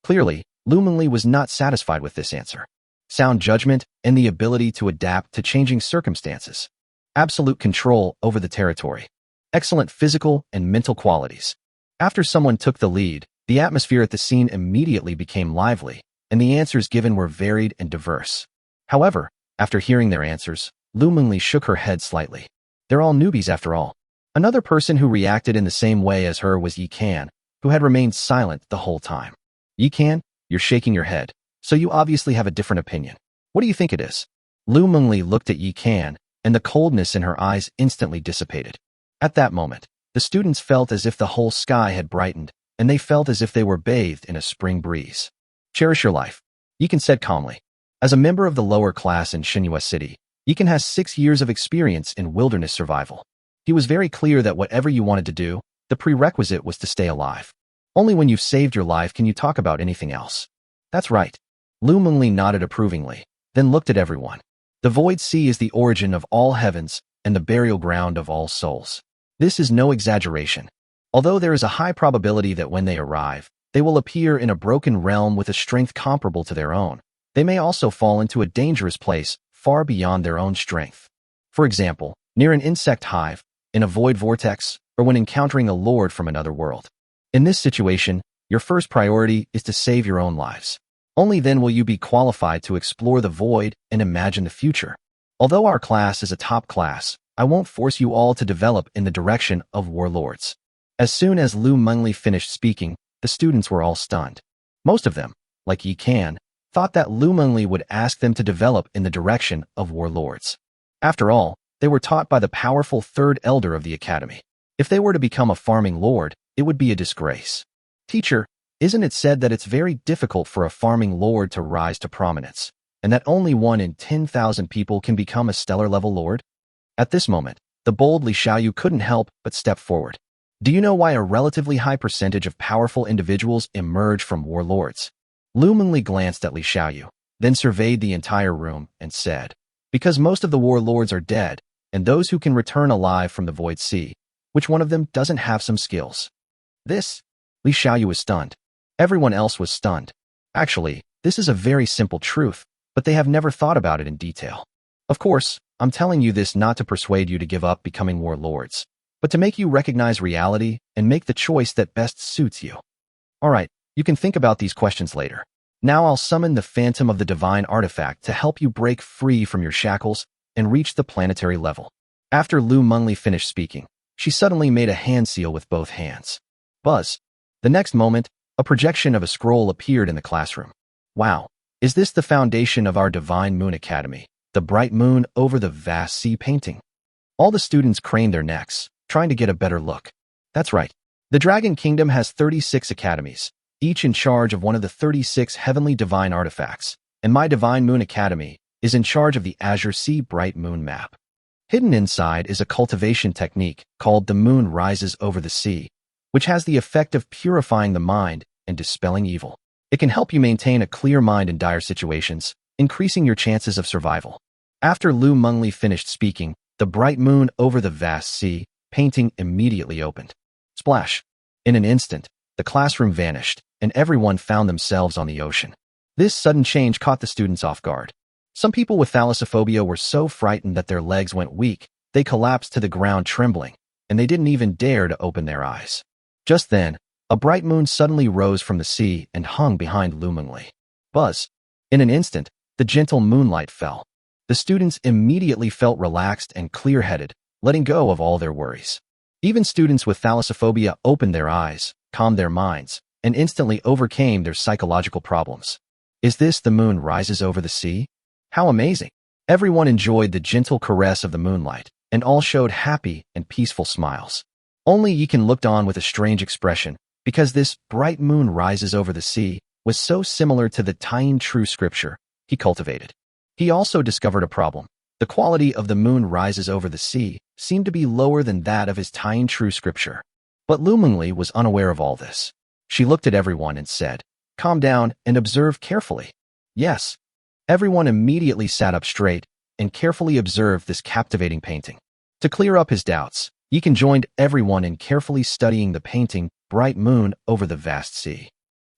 Clearly, Lu Mengli was not satisfied with this answer. Sound judgment and the ability to adapt to changing circumstances. Absolute control over the territory. Excellent physical and mental qualities. After someone took the lead, the atmosphere at the scene immediately became lively, and the answers given were varied and diverse. However, after hearing their answers, Lu Mengli shook her head slightly. They're all newbies after all. Another person who reacted in the same way as her was Yi Kan, who had remained silent the whole time. Yi Kan, you're shaking your head, so you obviously have a different opinion. What do you think it is? Lu Mengli looked at Yi Kan, and the coldness in her eyes instantly dissipated. At that moment, the students felt as if the whole sky had brightened, and they felt as if they were bathed in a spring breeze. Cherish your life, Yi Kan said calmly. As a member of the lower class in Shinhua City, Yi Kan has 6 years of experience in wilderness survival. He was very clear that whatever you wanted to do, the prerequisite was to stay alive. Only when you've saved your life can you talk about anything else. That's right. Lu Mengli nodded approvingly, then looked at everyone. The Void Sea is the origin of all heavens and the burial ground of all souls. This is no exaggeration. Although there is a high probability that when they arrive, they will appear in a broken realm with a strength comparable to their own, they may also fall into a dangerous place far beyond their own strength. For example, near an insect hive, in a void vortex, or when encountering a lord from another world. In this situation, your first priority is to save your own lives. Only then will you be qualified to explore the void and imagine the future. Although our class is a top class, I won't force you all to develop in the direction of warlords. As soon as Lu Mengli finished speaking, the students were all stunned. Most of them, like Yi Kan, thought that Lu Mengli would ask them to develop in the direction of warlords. After all, they were taught by the powerful third elder of the academy. If they were to become a farming lord, it would be a disgrace. Teacher, isn't it said that it's very difficult for a farming lord to rise to prominence, and that only 1 in 10,000 people can become a stellar-level lord? At this moment, the bold Li Xiaoyu couldn't help but step forward. Do you know why a relatively high percentage of powerful individuals emerge from warlords? Lu Mengli glanced at Li Xiaoyu, then surveyed the entire room and said, because most of the warlords are dead, and those who can return alive from the Void Sea, which one of them doesn't have some skills? This? Li Xiaoyu was stunned. Everyone else was stunned. Actually, this is a very simple truth, but they have never thought about it in detail. Of course, I'm telling you this not to persuade you to give up becoming warlords, but to make you recognize reality and make the choice that best suits you. Alright, you can think about these questions later. Now I'll summon the Phantom of the Divine Artifact to help you break free from your shackles and reach the planetary level. After Lu Mengli finished speaking, she suddenly made a hand seal with both hands. Buzz. The next moment, a projection of a scroll appeared in the classroom. Wow, is this the foundation of our Divine Moon Academy, the bright moon over the vast sea painting? All the students craned their necks, trying to get a better look. That's right. The Dragon Kingdom has 36 academies, each in charge of one of the 36 heavenly divine artifacts, and my Divine Moon Academy is in charge of the Azure Sea Bright Moon Map. Hidden inside is a cultivation technique called the Moon Rises Over the Sea, which has the effect of purifying the mind and dispelling evil. It can help you maintain a clear mind in dire situations, increasing your chances of survival. After Lu Mengli finished speaking, the bright moon over the vast sea painting immediately opened. Splash! In an instant, the classroom vanished, and everyone found themselves on the ocean. This sudden change caught the students off guard. Some people with thalassophobia were so frightened that their legs went weak, they collapsed to the ground trembling, and they didn't even dare to open their eyes. Just then, a bright moon suddenly rose from the sea and hung behind Lu Mengli. Buzz! In an instant, the gentle moonlight fell. The students immediately felt relaxed and clear-headed, letting go of all their worries. Even students with thalassophobia opened their eyes, calmed their minds, and instantly overcame their psychological problems. Is this the moon rises over the sea? How amazing! Everyone enjoyed the gentle caress of the moonlight, and all showed happy and peaceful smiles. Only Yi Kan looked on with a strange expression, because this bright moon rises over the sea was so similar to the Taiyin true scripture he cultivated. He also discovered a problem. The quality of the moon rises over the sea seemed to be lower than that of his Taiyin true scripture. But Lu Mengli was unaware of all this. She looked at everyone and said, "Calm down and observe carefully." Yes. Everyone immediately sat up straight and carefully observed this captivating painting. To clear up his doubts, Yi Kan joined everyone in carefully studying the painting Bright Moon Over the Vast Sea.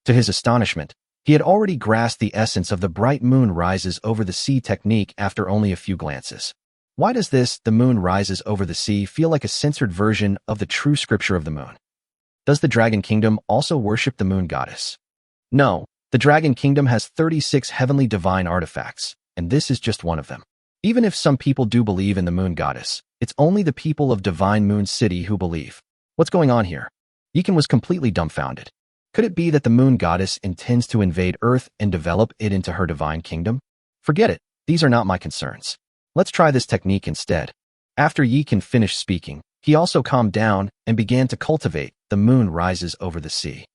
To his astonishment, he had already grasped the essence of the bright moon rises over the sea technique after only a few glances. Why does this, the moon rises over the sea, feel like a censored version of the true scripture of the moon? Does the Dragon Kingdom also worship the moon goddess? No, the Dragon Kingdom has 36 heavenly divine artifacts, and this is just one of them. Even if some people do believe in the moon goddess, it's only the people of Divine Moon City who believe. What's going on here? Yikan was completely dumbfounded. Could it be that the moon goddess intends to invade Earth and develop it into her divine kingdom? Forget it, these are not my concerns. Let's try this technique instead. After Yikan finished speaking, he also calmed down and began to cultivate the moon rises over the sea.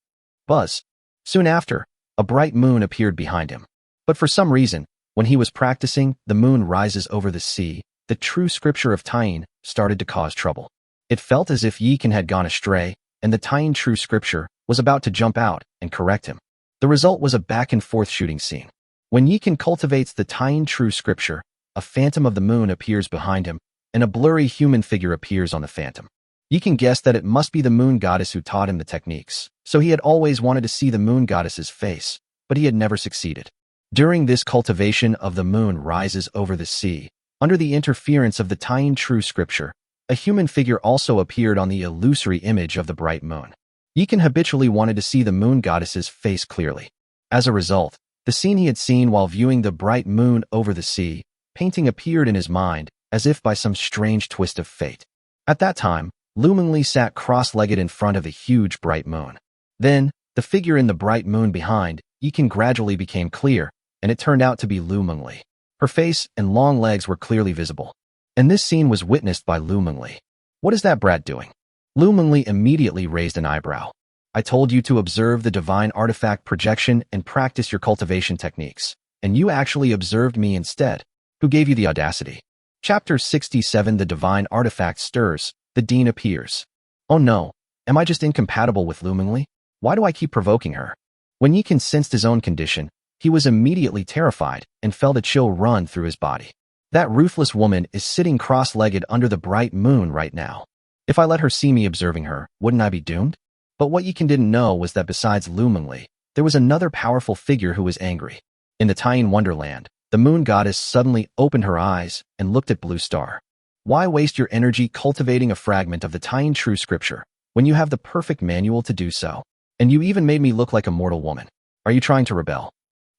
Buzz. Soon after, a bright moon appeared behind him. But for some reason, when he was practicing the moon rises over the sea, the true scripture of Tying started to cause trouble. It felt as if Yikan had gone astray, and the Tying true scripture was about to jump out and correct him. The result was a back-and-forth shooting scene. When Yikan cultivates the Tying true scripture, a phantom of the moon appears behind him, and a blurry human figure appears on the phantom. Yikan guessed that it must be the moon goddess who taught him the techniques, so he had always wanted to see the moon goddess's face, but he had never succeeded. During this cultivation of the moon rises over the sea, under the interference of the Tying true scripture, a human figure also appeared on the illusory image of the bright moon. Yikan habitually wanted to see the moon goddess's face clearly. As a result, the scene he had seen while viewing the bright moon over the sea, painting appeared in his mind, as if by some strange twist of fate. At that time, Lu Mengli sat cross-legged in front of the huge bright moon. Then, the figure in the bright moon behind Yikan gradually became clear, and it turned out to be Lu Mengli. Her face and long legs were clearly visible. And this scene was witnessed by Lu Mengli. What is that brat doing? Lu Mengli immediately raised an eyebrow. I told you to observe the divine artifact projection and practice your cultivation techniques, and you actually observed me instead. Who gave you the audacity? Chapter 67 The Divine Artifact Stirs, the Dean appears. Oh no, am I just incompatible with Lu Mengli? Why do I keep provoking her? When Yikan sensed his own condition, he was immediately terrified and felt a chill run through his body. That ruthless woman is sitting cross-legged under the bright moon right now. If I let her see me observing her, wouldn't I be doomed? But what Yikan didn't know was that besides Lu Mengli, there was another powerful figure who was angry. In the Tying Wonderland, the moon goddess suddenly opened her eyes and looked at Blue Star. Why waste your energy cultivating a fragment of the Tying true scripture when you have the perfect manual to do so? And you even made me look like a mortal woman. Are you trying to rebel?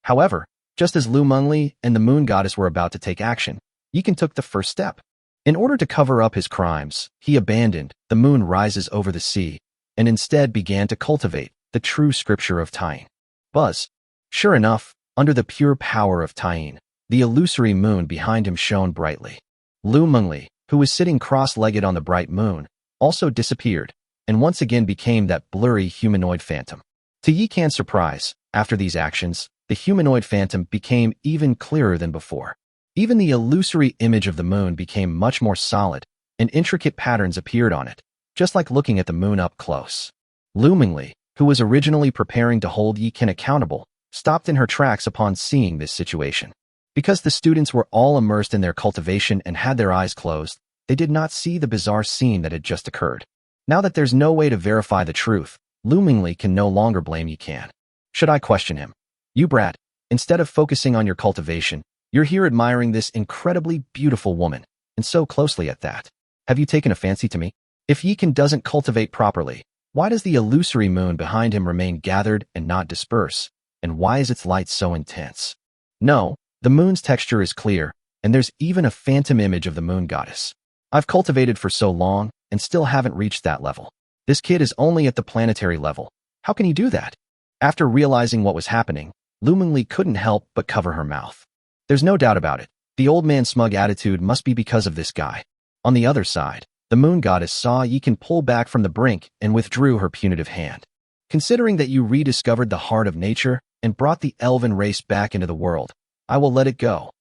However, just as Lu Mengli and the moon goddess were about to take action, Yikan took the first step. In order to cover up his crimes, he abandoned the moon rises over the sea and instead began to cultivate the true scripture of Tying. Buzz. Sure enough, under the pure power of Tying, the illusory moon behind him shone brightly. Lu Mengli, who was sitting cross-legged on the bright moon, also disappeared and once again became that blurry humanoid phantom. To Yikan's surprise, after these actions, the humanoid phantom became even clearer than before. Even the illusory image of the moon became much more solid, and intricate patterns appeared on it, just like looking at the moon up close. Lu Mengli, who was originally preparing to hold Yikan accountable, stopped in her tracks upon seeing this situation. Because the students were all immersed in their cultivation and had their eyes closed, they did not see the bizarre scene that had just occurred. Now that there's no way to verify the truth, Lu Mengli can no longer blame Yikan. Should I question him? You brat, instead of focusing on your cultivation, you're here admiring this incredibly beautiful woman, and so closely at that. Have you taken a fancy to me? If Yikan doesn't cultivate properly, why does the illusory moon behind him remain gathered and not disperse? And why is its light so intense? No, the moon's texture is clear, and there's even a phantom image of the moon goddess. I've cultivated for so long, and still haven't reached that level. This kid is only at the planetary level. How can he do that? After realizing what was happening, Lu Mengli couldn't help but cover her mouth. There's no doubt about it. The old man's smug attitude must be because of this guy. On the other side, the moon goddess saw Yikan pull back from the brink and withdrew her punitive hand. Considering that you rediscovered the heart of nature and brought the elven race back into the world, I will let it go.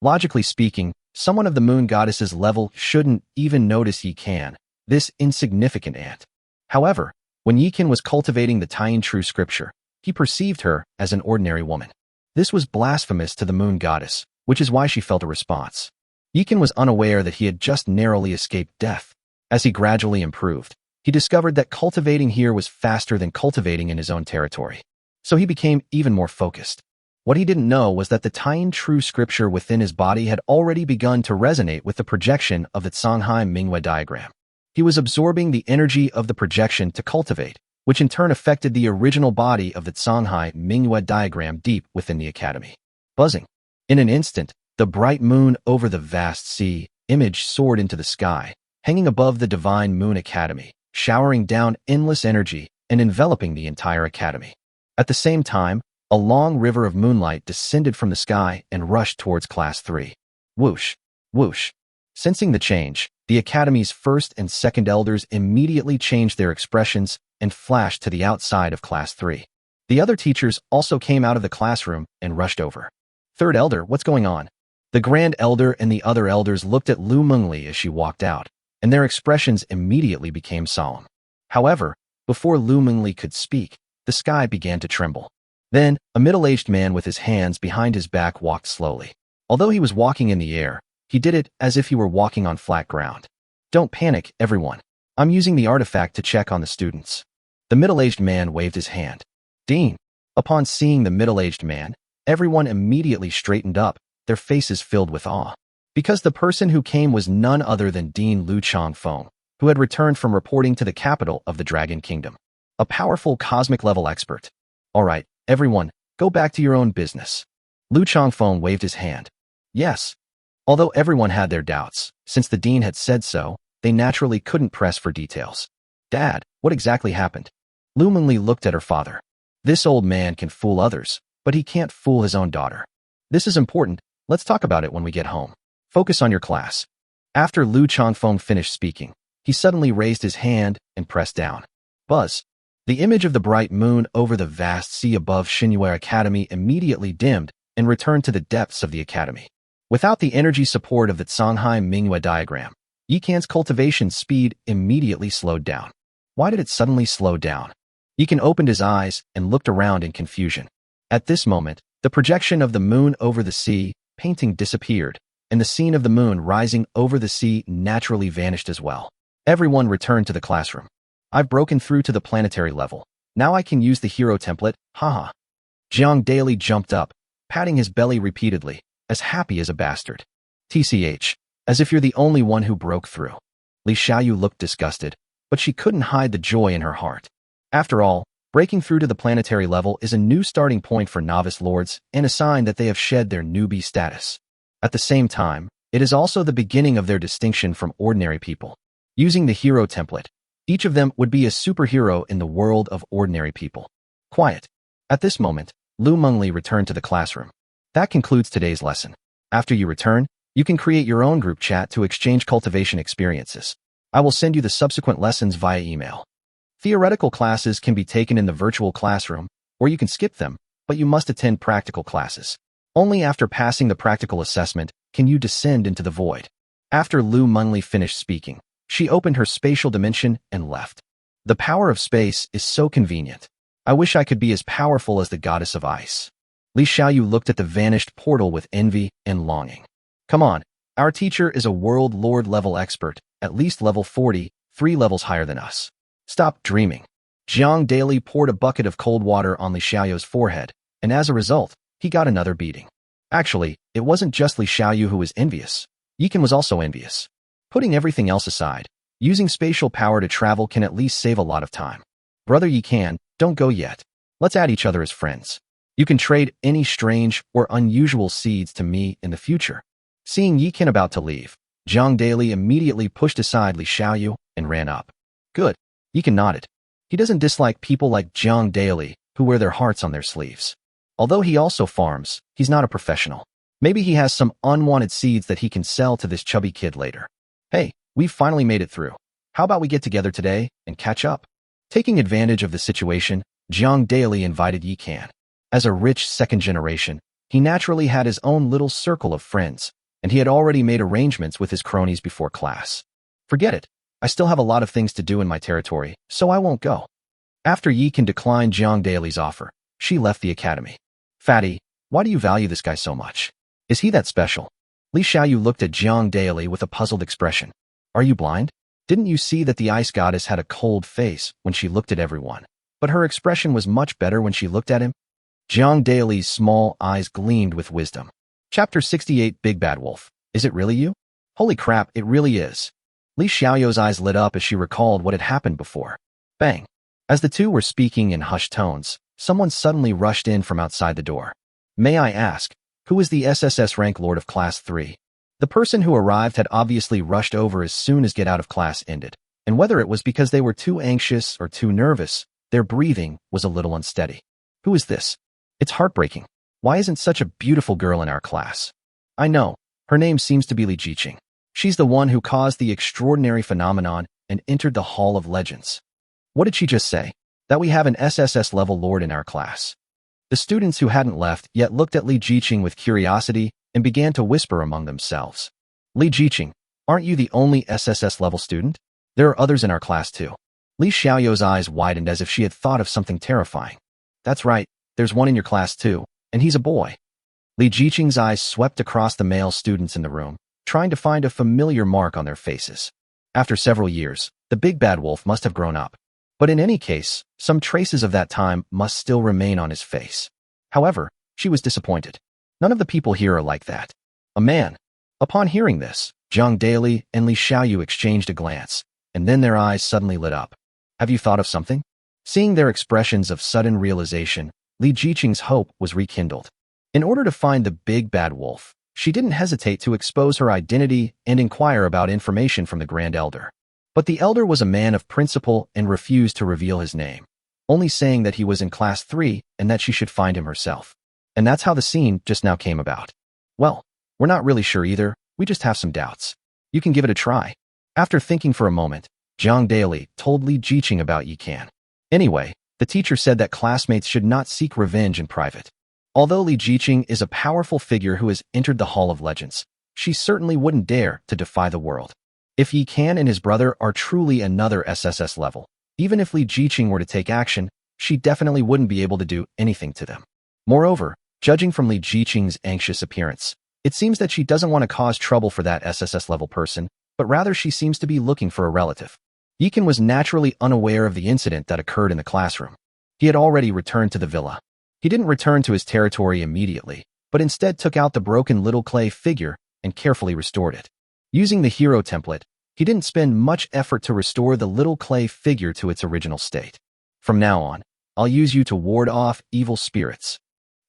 Logically speaking, someone of the moon goddess's level shouldn't even notice Yikan, this insignificant ant. However, when Yikan was cultivating the Tying true scripture, he perceived her as an ordinary woman. This was blasphemous to the moon goddess, which is why she felt a response. Yikan was unaware that he had just narrowly escaped death. As he gradually improved, he discovered that cultivating here was faster than cultivating in his own territory. so he became even more focused. What he didn't know was that the Tien True Scripture within his body had already begun to resonate with the projection of the Songhai Manhwa diagram. He was absorbing the energy of the projection to cultivate, which in turn affected the original body of the Songhai Manhwa diagram deep within the academy. Buzzing. In an instant, the bright moon over the vast sea image soared into the sky, hanging above the Divine Moon Academy, showering down endless energy and enveloping the entire academy. At the same time, a long river of moonlight descended from the sky and rushed towards Class 3. Whoosh, whoosh. Sensing the change, the academy's first and second elders immediately changed their expressions and flashed to the outside of Class 3. The other teachers also came out of the classroom and rushed over. Third elder, what's going on? The grand elder and the other elders looked at Lu Mengli as she walked out, and their expressions immediately became solemn. However, before Lu Mengli could speak, the sky began to tremble. Then, a middle-aged man with his hands behind his back walked slowly. Although he was walking in the air, he did it as if he were walking on flat ground. Don't panic, everyone. I'm using the artifact to check on the students. The middle-aged man waved his hand. Dean. Upon seeing the middle-aged man, everyone immediately straightened up, their faces filled with awe. Because the person who came was none other than Dean Lu Changfeng, who had returned from reporting to the capital of the Dragon Kingdom. A powerful cosmic-level expert. All right, everyone, go back to your own business. Lu Changfeng waved his hand. Yes. Although everyone had their doubts, since the dean had said so, they naturally couldn't press for details. Dad, what exactly happened? Lu Mengli looked at her father. This old man can fool others, but he can't fool his own daughter. This is important, let's talk about it when we get home. Focus on your class. After Lu Changfeng finished speaking, he suddenly raised his hand and pressed down. Buzz. The image of the bright moon over the vast sea above Xinhua Academy immediately dimmed and returned to the depths of the academy. Without the energy support of the Songhai Manhwa diagram, Yikan's cultivation speed immediately slowed down. Why did it suddenly slow down? Yikan opened his eyes and looked around in confusion. At this moment, the projection of the moon over the sea painting disappeared, and the scene of the moon rising over the sea naturally vanished as well. Everyone returned to the classroom. I've broken through to the planetary level. Now I can use the hero template, haha. Jiang Daily jumped up, patting his belly repeatedly, as happy as a bastard. TCH, as if you're the only one who broke through. Li Xiaoyu looked disgusted, but she couldn't hide the joy in her heart. After all, breaking through to the planetary level is a new starting point for novice lords and a sign that they have shed their newbie status. At the same time, it is also the beginning of their distinction from ordinary people. Using the hero template, each of them would be a superhero in the world of ordinary people. Quiet. At this moment, Lu Mengli returned to the classroom. That concludes today's lesson. After you return, you can create your own group chat to exchange cultivation experiences. I will send you the subsequent lessons via email. Theoretical classes can be taken in the virtual classroom, or you can skip them, but you must attend practical classes. Only after passing the practical assessment can you descend into the void. After Lu Mengli finished speaking, she opened her spatial dimension and left. The power of space is so convenient. I wish I could be as powerful as the goddess of ice. Li Xiaoyu looked at the vanished portal with envy and longing. Come on, our teacher is a world lord level expert, at least level 40, 3 levels higher than us. Stop dreaming. Jiang Daily poured a bucket of cold water on Li Xiaoyu's forehead, and as a result, he got another beating. Actually, it wasn't just Li Xiaoyu who was envious. Yikan was also envious. Putting everything else aside, using spatial power to travel can at least save a lot of time. Brother Yikan, don't go yet. Let's add each other as friends. You can trade any strange or unusual seeds to me in the future. Seeing Yikan about to leave, Jiang Daily immediately pushed aside Li Xiaoyu and ran up. Good. Yikan nodded. He doesn't dislike people like Jiang Daily who wear their hearts on their sleeves. Although he also farms, he's not a professional. Maybe he has some unwanted seeds that he can sell to this chubby kid later. Hey, we've finally made it through. How about we get together today and catch up? Taking advantage of the situation, Jiang Daily invited Yikan. As a rich second generation, he naturally had his own little circle of friends, and he had already made arrangements with his cronies before class. Forget it. I still have a lot of things to do in my territory, so I won't go. After Yikan declined Jiang Daily's offer, she left the academy. Fatty, why do you value this guy so much? Is he that special? Li Xiaoyu looked at Jiang Daily with a puzzled expression. Are you blind? Didn't you see that the ice goddess had a cold face when she looked at everyone? but her expression was much better when she looked at him. Jiang Daili's small eyes gleamed with wisdom. Chapter 68 Big Bad Wolf. Is it really you? Holy crap, it really is. Li Xiaoyou's eyes lit up as she recalled what had happened before. Bang. As the two were speaking in hushed tones, someone suddenly rushed in from outside the door. May I ask, who is the SSS rank Lord of Class 3? The person who arrived had obviously rushed over as soon as get out of class ended, and whether it was because they were too anxious or too nervous, their breathing was a little unsteady. Who is this? It's heartbreaking. Why isn't such a beautiful girl in our class? I know. Her name seems to be Li Jiqing. She's the one who caused the extraordinary phenomenon and entered the Hall of Legends. What did she just say? That we have an SSS-level lord in our class. The students who hadn't left yet looked at Li Jiqing with curiosity and began to whisper among themselves. Li Jiqing, aren't you the only SSS-level student? There are others in our class too. Li Xiaoyou's eyes widened as if she had thought of something terrifying. That's right, there's one in your class too, and he's a boy. Li Jiqing's eyes swept across the male students in the room, trying to find a familiar mark on their faces. After several years, the big bad wolf must have grown up. But in any case, some traces of that time must still remain on his face. However, she was disappointed. None of the people here are like that. A man. Upon hearing this, Jiang Daili and Li Xiaoyou exchanged a glance, and then their eyes suddenly lit up. Have you thought of something? Seeing their expressions of sudden realization, Li Jiqing's hope was rekindled. In order to find the big bad wolf, she didn't hesitate to expose her identity and inquire about information from the Grand Elder. But the Elder was a man of principle and refused to reveal his name, only saying that he was in Class 3 and that she should find him herself. And that's how the scene just now came about. Well, we're not really sure either, we just have some doubts. You can give it a try. After thinking for a moment, Jiang Daili told Li Jiqing about Yikan. Anyway, the teacher said that classmates should not seek revenge in private. Although Li Jiqing is a powerful figure who has entered the Hall of Legends, she certainly wouldn't dare to defy the world. If Yikan and his brother are truly another SSS level, even if Li Jiqing were to take action, she definitely wouldn't be able to do anything to them. Moreover, judging from Li Jiqing's anxious appearance, it seems that she doesn't want to cause trouble for that SSS level person, but rather she seems to be looking for a relative. Yikan was naturally unaware of the incident that occurred in the classroom. He had already returned to the villa. He didn't return to his territory immediately, but instead took out the broken little clay figure and carefully restored it. Using the hero template, he didn't spend much effort to restore the little clay figure to its original state. From now on, I'll use you to ward off evil spirits.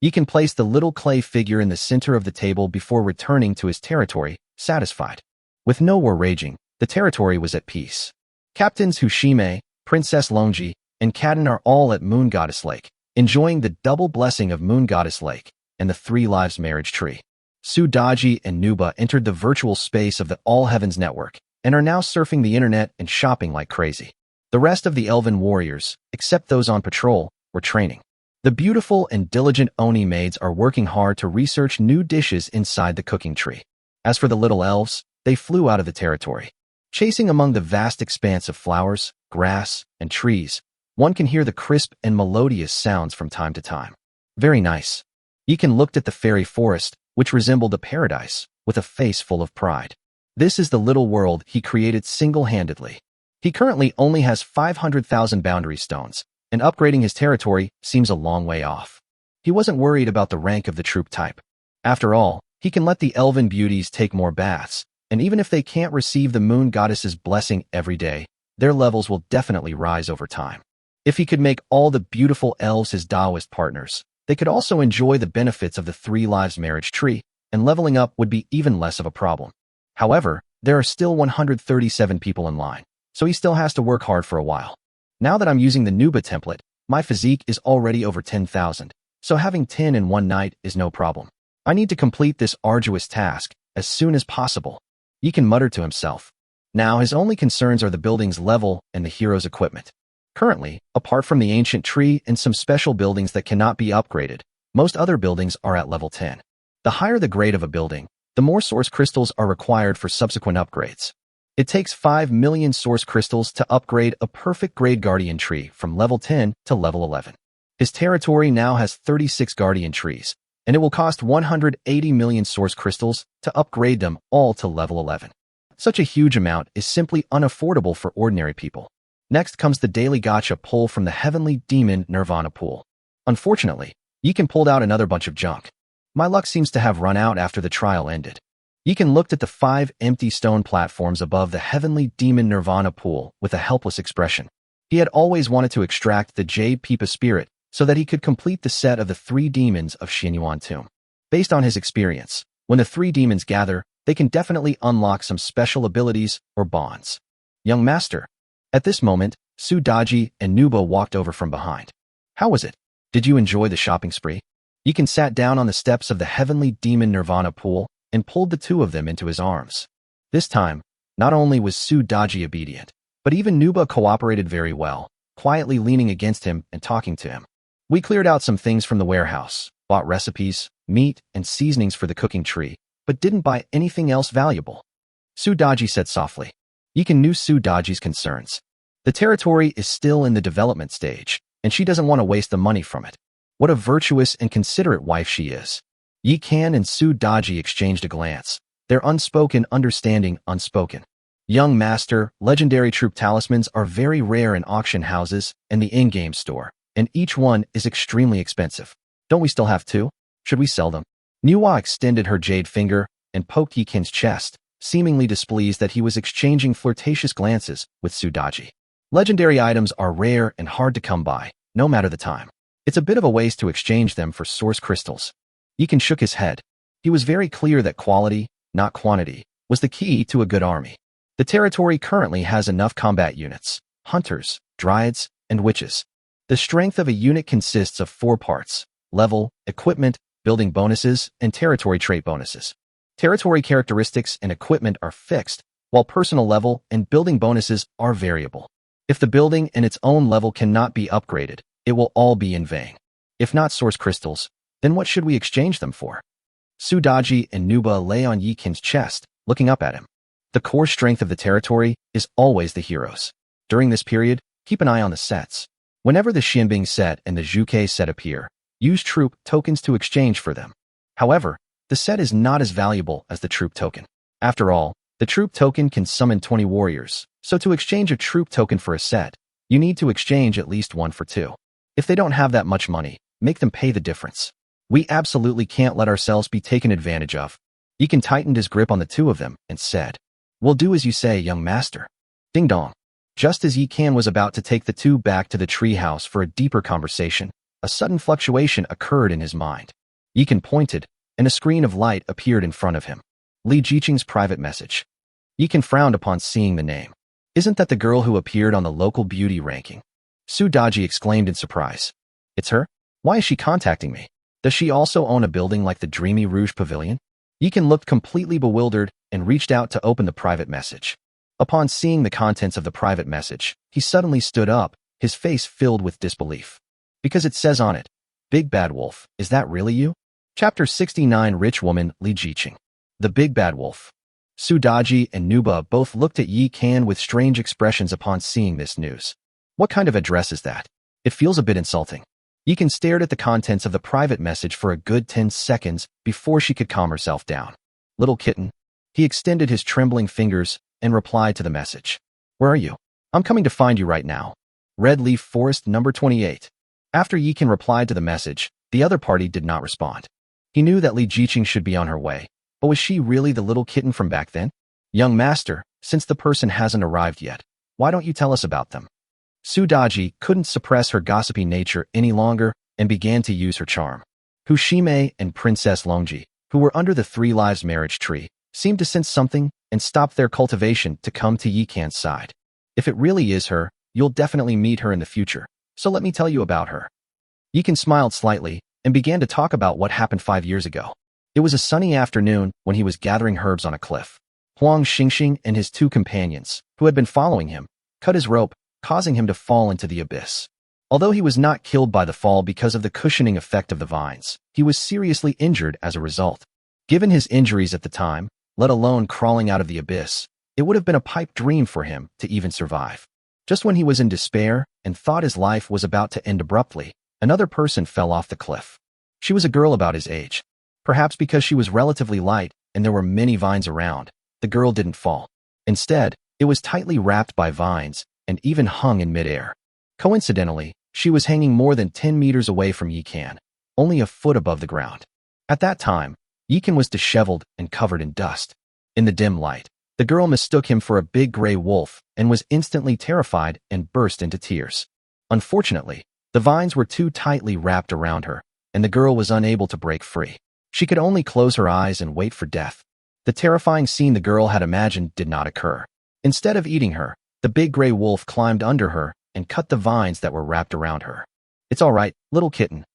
Yikan placed the little clay figure in the center of the table before returning to his territory, satisfied. With no war raging, the territory was at peace. Captains Hushime, Princess Longji, and Kaden are all at Moon Goddess Lake, enjoying the double blessing of Moon Goddess Lake and the Three Lives marriage tree. Su Daji and Nuba entered the virtual space of the All Heavens network and are now surfing the internet and shopping like crazy. The rest of the elven warriors, except those on patrol, were training. The beautiful and diligent Oni maids are working hard to research new dishes inside the cooking tree. As for the little elves, they flew out of the territory. Chasing among the vast expanse of flowers, grass, and trees, one can hear the crisp and melodious sounds from time to time. Very nice. Yikan looked at the fairy forest, which resembled a paradise, with a face full of pride. This is the little world he created single-handedly. He currently only has 500,000 boundary stones, and upgrading his territory seems a long way off. He wasn't worried about the rank of the troop type. After all, he can let the elven beauties take more baths, and even if they can't receive the moon goddess's blessing every day, their levels will definitely rise over time. If he could make all the beautiful elves his Taoist partners, they could also enjoy the benefits of the Three Lives marriage tree, and leveling up would be even less of a problem. However, there are still 137 people in line, so he still has to work hard for a while. Now that I'm using the Nuba template, my physique is already over 10,000, so having 10 in one night is no problem. I need to complete this arduous task as soon as possible. Yikan muttered to himself. Now his only concerns are the building's level and the hero's equipment. Currently, apart from the ancient tree and some special buildings that cannot be upgraded, most other buildings are at level 10. The higher the grade of a building, the more source crystals are required for subsequent upgrades. It takes 5 million source crystals to upgrade a perfect grade guardian tree from level 10 to level 11. His territory now has 36 guardian trees, and it will cost 180 million source crystals to upgrade them all to level 11. Such a huge amount is simply unaffordable for ordinary people. Next comes the daily gacha pull from the heavenly demon Nirvana pool. Unfortunately, Yikan pulled out another bunch of junk. My luck seems to have run out after the trial ended. Yikan looked at the 5 empty stone platforms above the heavenly demon Nirvana pool with a helpless expression. He had always wanted to extract the Jade Pipa spirit so that he could complete the set of the 3 demons of Xinyuan Tomb. Based on his experience, when the 3 demons gather, they can definitely unlock some special abilities or bonds. Young master. At this moment, Sudaji and Nuba walked over from behind. How was it? Did you enjoy the shopping spree? Yikan sat down on the steps of the heavenly demon Nirvana pool and pulled the 2 of them into his arms. This time, not only was Sudaji obedient, but even Nuba cooperated very well, quietly leaning against him and talking to him. We cleared out some things from the warehouse, bought recipes, meat, and seasonings for the cooking tree, but didn't buy anything else valuable. Sudaji said softly. Yikan knew Sudaji's concerns. The territory is still in the development stage, and she doesn't want to waste the money from it. What a virtuous and considerate wife she is. Yikan and Sudaji exchanged a glance, their unspoken understanding unspoken. Young master, legendary troop talismans are very rare in auction houses and the in-game store, and each one is extremely expensive. Don't we still have 2? Should we sell them? Nuwa extended her jade finger and poked Yikan's chest, seemingly displeased that he was exchanging flirtatious glances with Sudaji. Legendary items are rare and hard to come by, no matter the time. It's a bit of a waste to exchange them for source crystals. Yikan shook his head. He was very clear that quality, not quantity, was the key to a good army. The territory currently has enough combat units, hunters, dryads, and witches. The strength of a unit consists of 4 parts: level, equipment, building bonuses, and territory trait bonuses. Territory characteristics and equipment are fixed, while personal level and building bonuses are variable. If the building and its own level cannot be upgraded, it will all be in vain. If not source crystals, then what should we exchange them for? Sudaji and Nuba lay on Yikan's chest, looking up at him. The core strength of the territory is always the heroes. During this period, keep an eye on the sets. Whenever the Shinbing set and the Zhukei set appear, use troop tokens to exchange for them. However, the set is not as valuable as the troop token. After all, the troop token can summon 20 warriors, so to exchange a troop token for a set, you need to exchange at least 1 for 2. If they don't have that much money, make them pay the difference. We absolutely can't let ourselves be taken advantage of. Yikan tightened his grip on the 2 of them and said, "We'll do as you say, young master." Ding dong. Just as Yikan was about to take the 2 back to the treehouse for a deeper conversation, a sudden fluctuation occurred in his mind. Yikan pointed, and a screen of light appeared in front of him. Li Jiqing's private message. Yikan frowned upon seeing the name. Isn't that the girl who appeared on the local beauty ranking? Sudaji exclaimed in surprise. It's her? Why is she contacting me? Does she also own a building like the Dreamy Rouge Pavilion? Yikan looked completely bewildered and reached out to open the private message. Upon seeing the contents of the private message, he suddenly stood up, his face filled with disbelief. Because it says on it, "Big Bad Wolf, is that really you?" Chapter 69. Rich Woman, Li Jiqing. The Big Bad Wolf. Sudaji and Nuba both looked at Yikan with strange expressions upon seeing this news. What kind of address is that? It feels a bit insulting. Yikan stared at the contents of the private message for a good 10 seconds before she could calm herself down. Little kitten. He extended his trembling fingers and replied to the message. Where are you? I'm coming to find you right now. Red Leaf Forest number 28. After Yikan replied to the message, the other party did not respond. He knew that Li Jiqing should be on her way, but was she really the little kitten from back then? Young master, since the person hasn't arrived yet, why don't you tell us about them? Sudaji couldn't suppress her gossipy nature any longer and began to use her charm. Hushime and Princess Longji, who were under the 3 Lives marriage tree, seemed to sense something and stopped their cultivation to come to Yikan's side. If it really is her, you'll definitely meet her in the future, so let me tell you about her. Yikan smiled slightly and began to talk about what happened 5 years ago. It was a sunny afternoon when he was gathering herbs on a cliff. Huang Xingxing and his 2 companions, who had been following him, cut his rope, causing him to fall into the abyss. Although he was not killed by the fall because of the cushioning effect of the vines, he was seriously injured as a result. Given his injuries at the time, let alone crawling out of the abyss, it would have been a pipe dream for him to even survive. Just when he was in despair and thought his life was about to end abruptly, another person fell off the cliff. She was a girl about his age. Perhaps because she was relatively light and there were many vines around, the girl didn't fall. Instead, it was tightly wrapped by vines and even hung in midair. Coincidentally, she was hanging more than 10 meters away from Yikan, only a foot above the ground. At that time, Yikan was disheveled and covered in dust. In the dim light, the girl mistook him for a big gray wolf and was instantly terrified and burst into tears. Unfortunately, the vines were too tightly wrapped around her, and the girl was unable to break free. She could only close her eyes and wait for death. The terrifying scene the girl had imagined did not occur. Instead of eating her, the big gray wolf climbed under her and cut the vines that were wrapped around her. "It's all right, little kitten."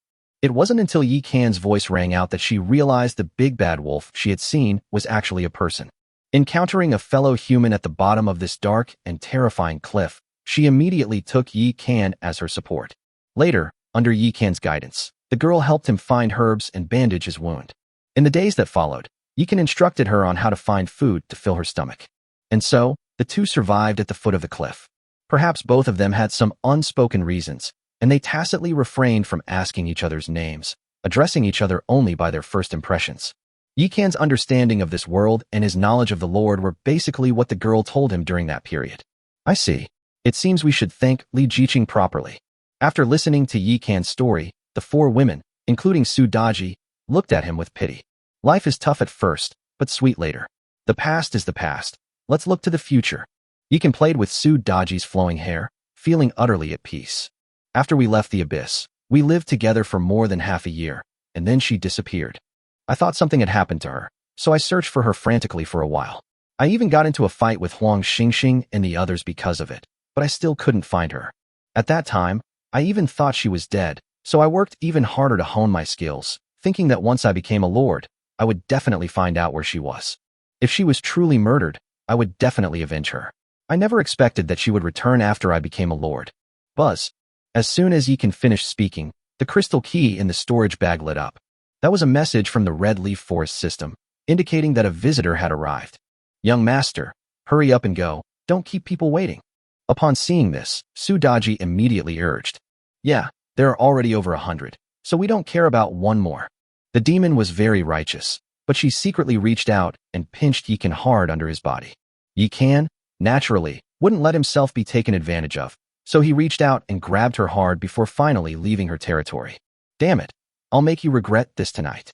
It wasn't until Yi Kan's voice rang out that she realized the big bad wolf she had seen was actually a person. Encountering a fellow human at the bottom of this dark and terrifying cliff, she immediately took Yi Kan as her support. Later, under Yi Kan's guidance, the girl helped him find herbs and bandage his wound. In the days that followed, Yi Kan instructed her on how to find food to fill her stomach. And so, the two survived at the foot of the cliff. Perhaps both of them had some unspoken reasons, and they tacitly refrained from asking each other's names, addressing each other only by their first impressions. Yi Kan's understanding of this world and his knowledge of the Lord were basically what the girl told him during that period. "I see. It seems we should thank Li Jiqing properly." After listening to Yi Kan's story, the four women, including Su Daji, looked at him with pity. Life is tough at first, but sweet later. The past is the past. Let's look to the future. Yi Kan played with Su Daji's flowing hair, feeling utterly at peace. "After we left the abyss, we lived together for more than half a year, and then she disappeared. I thought something had happened to her, so I searched for her frantically for a while. I even got into a fight with Huang Xingxing and the others because of it, but I still couldn't find her. At that time, I even thought she was dead, so I worked even harder to hone my skills, thinking that once I became a lord, I would definitely find out where she was. If she was truly murdered, I would definitely avenge her. I never expected that she would return after I became a lord." Buzz. As soon as Yi Kan finished speaking, the crystal key in the storage bag lit up. That was a message from the Red Leaf Forest system, indicating that a visitor had arrived. "Young master, hurry up and go, don't keep people waiting." Upon seeing this, Su Daji immediately urged, "Yeah, there are already over 100, so we don't care about one more." The demon was very righteous, but she secretly reached out and pinched Yi Kan hard under his body. Yi Kan, naturally, wouldn't let himself be taken advantage of, so he reached out and grabbed her hard before finally leaving her territory. "Damn it, I'll make you regret this tonight."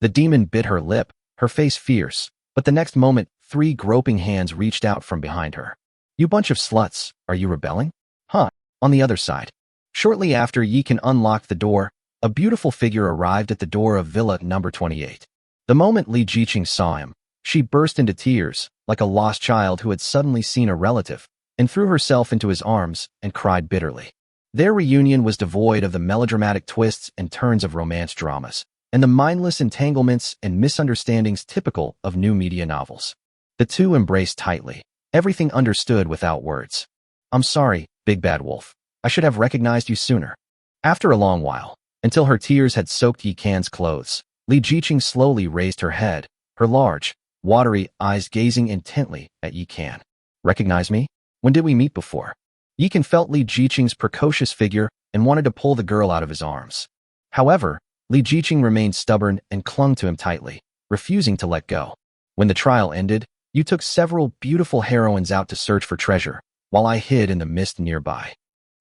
The demon bit her lip, her face fierce, but the next moment, 3 groping hands reached out from behind her. "You bunch of sluts, are you rebelling? Huh?" On the other side. Shortly after Yi Kan unlocked the door, a beautiful figure arrived at the door of Villa number 28. The moment Li Jiqing saw him, she burst into tears, like a lost child who had suddenly seen a relative, and threw herself into his arms and cried bitterly. Their reunion was devoid of the melodramatic twists and turns of romance dramas, and the mindless entanglements and misunderstandings typical of new media novels. The two embraced tightly, everything understood without words. "I'm sorry, Big Bad Wolf. I should have recognized you sooner." After a long while, until her tears had soaked Yi Kan's clothes, Li Jiqing slowly raised her head, her large, watery eyes gazing intently at Yi Kan. "Recognize me? When did we meet before?" Yi Kan felt Li Jiqing's precocious figure and wanted to pull the girl out of his arms. However, Li Jiqing remained stubborn and clung to him tightly, refusing to let go. "When the trial ended, you took several beautiful heroines out to search for treasure, while I hid in the mist nearby.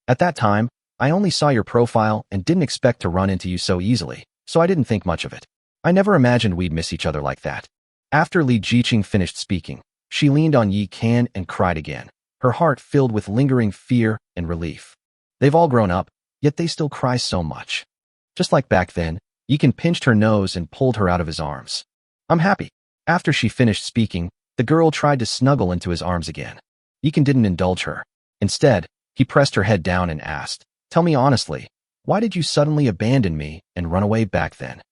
At that time, I only saw your profile and didn't expect to run into you so easily, so I didn't think much of it. I never imagined we'd miss each other like that." After Li Jiqing finished speaking, she leaned on Yi Kan and cried again, her heart filled with lingering fear and relief. They've all grown up, yet they still cry so much. Just like back then, Yi Kan pinched her nose and pulled her out of his arms. "I'm happy." After she finished speaking, the girl tried to snuggle into his arms again. Yi Kan didn't indulge her. Instead, he pressed her head down and asked, "Tell me honestly, why did you suddenly abandon me and run away back then?"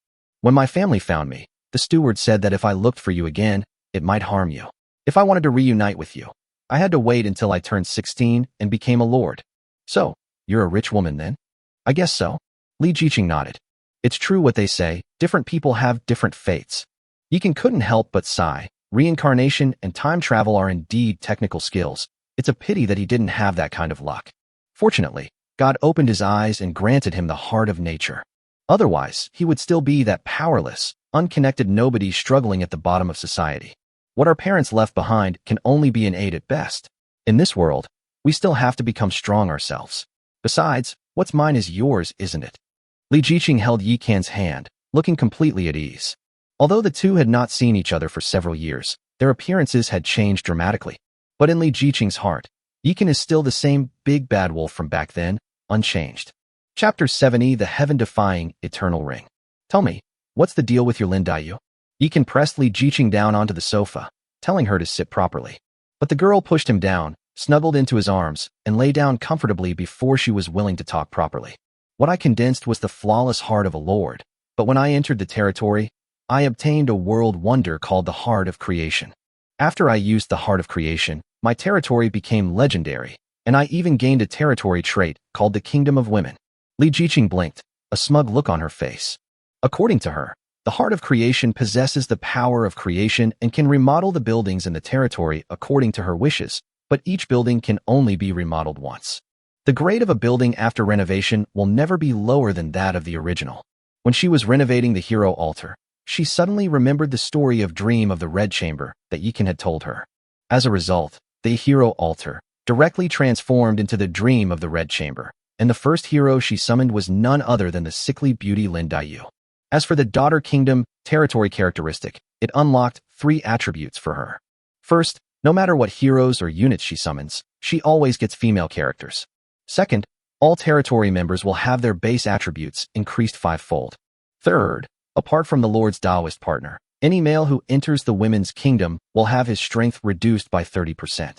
"When my family found me, the steward said that if I looked for you again, it might harm you. If I wanted to reunite with you, I had to wait until I turned 16 and became a lord." "So, you're a rich woman then?" "I guess so." Li Jiqing nodded. "It's true what they say, different people have different fates." Yi Kan couldn't help but sigh. Reincarnation and time travel are indeed technical skills. It's a pity that he didn't have that kind of luck. Fortunately, God opened his eyes and granted him the heart of nature. Otherwise, he would still be that powerless, unconnected nobody struggling at the bottom of society. What our parents left behind can only be an aid at best. In this world, We still have to become strong ourselves. Besides, what's mine is yours, isn't it? Li Jiqing held Yi Can's hand, looking completely at ease. Although the two had not seen each other for several years, their appearances had changed dramatically. But in Li Jiqing's heart, Yi Can is still the same big bad wolf from back then, unchanged. Chapter 70, The Heaven-Defying Eternal Ring. Tell me, what's the deal with your Lin Daiyu? Yi Can pressed Li Jiqing down onto the sofa, telling her to sit properly. But the girl pushed him down, snuggled into his arms, and lay down comfortably before she was willing to talk properly. What I condensed was the flawless heart of a lord, but when I entered the territory, I obtained a world wonder called the Heart of Creation. After I used the Heart of Creation, my territory became legendary, and I even gained a territory trait called the Kingdom of Women. Li Jiqing blinked, a smug look on her face. According to her, the Heart of Creation possesses the power of creation and can remodel the buildings in the territory according to her wishes, but each building can only be remodeled once. The grade of a building after renovation will never be lower than that of the original. When she was renovating the hero altar, she suddenly remembered the story of Dream of the Red Chamber that Yi Can had told her. As a result, the hero altar directly transformed into the Dream of the Red Chamber, and the first hero she summoned was none other than the sickly beauty Lin Daiyu. As for the Daughter Kingdom territory characteristic, it unlocked 3 attributes for her. First, no matter what heroes or units she summons, she always gets female characters. Second, all territory members will have their base attributes increased 5-fold. Third, apart from the Lord's Taoist partner, any male who enters the women's kingdom will have his strength reduced by 30%.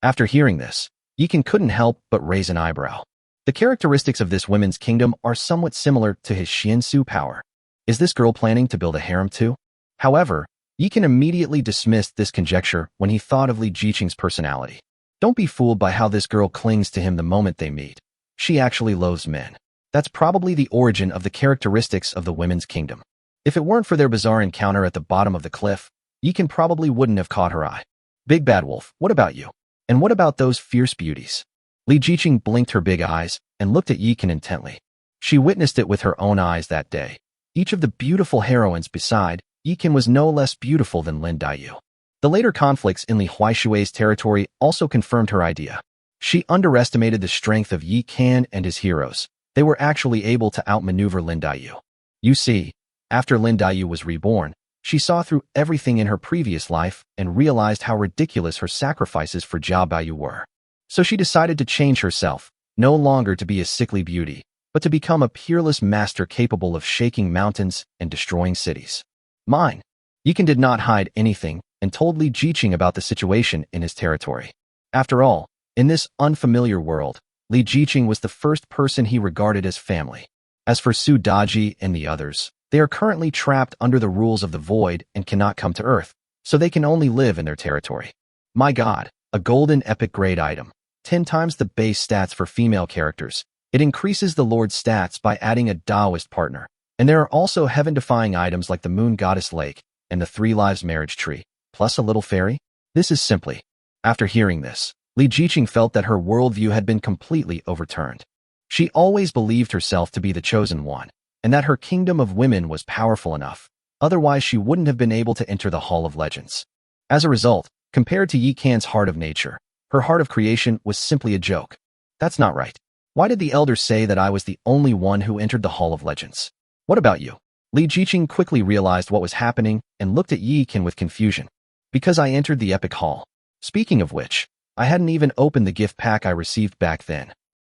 After hearing this, Yi Can couldn't help but raise an eyebrow. The characteristics of this women's kingdom are somewhat similar to his Xiansu power. Is this girl planning to build a harem too? However, Yi Can immediately dismissed this conjecture when he thought of Li Jiqing's personality. Don't be fooled by how this girl clings to him the moment they meet. She actually loathes men. That's probably the origin of the characteristics of the women's kingdom. If it weren't for their bizarre encounter at the bottom of the cliff, Yi Can probably wouldn't have caught her eye. Big Bad Wolf, what about you? And what about those fierce beauties? Li Jiqing blinked her big eyes and looked at Yi Can intently. She witnessed it with her own eyes that day. Each of the beautiful heroines beside Yi Can was no less beautiful than Lin Daiyu. The later conflicts in Li Huaishui's territory also confirmed her idea. She underestimated the strength of Yi Can and his heroes. They were actually able to outmaneuver Lin Daiyu. You see, after Lin Daiyu was reborn, she saw through everything in her previous life and realized how ridiculous her sacrifices for Jiao Baiyu were. So she decided to change herself, no longer to be a sickly beauty, but to become a peerless master capable of shaking mountains and destroying cities. Mine. Yi Can did not hide anything and told Li Jiqing about the situation in his territory. After all, in this unfamiliar world, Li Jiqing was the first person he regarded as family. As for Su Daji and the others, they are currently trapped under the rules of the void and cannot come to Earth, so they can only live in their territory. My God, a golden epic grade item. 10 times the base stats for female characters. It increases the Lord's stats by adding a Taoist partner. And there are also heaven-defying items like the Moon Goddess Lake and the 3 Lives Marriage Tree, plus a little fairy. This is simply. After hearing this, Li Jiqing felt that her worldview had been completely overturned. She always believed herself to be the chosen one, and that her kingdom of women was powerful enough. Otherwise, she wouldn't have been able to enter the Hall of Legends. As a result, compared to Yi Can's Heart of Nature, her Heart of Creation was simply a joke. That's not right. Why did the elders say that I was the only one who entered the Hall of Legends? What about you? Li Jiqing quickly realized what was happening and looked at Yi Can with confusion. Because I entered the Epic Hall. Speaking of which, I hadn't even opened the gift pack I received back then.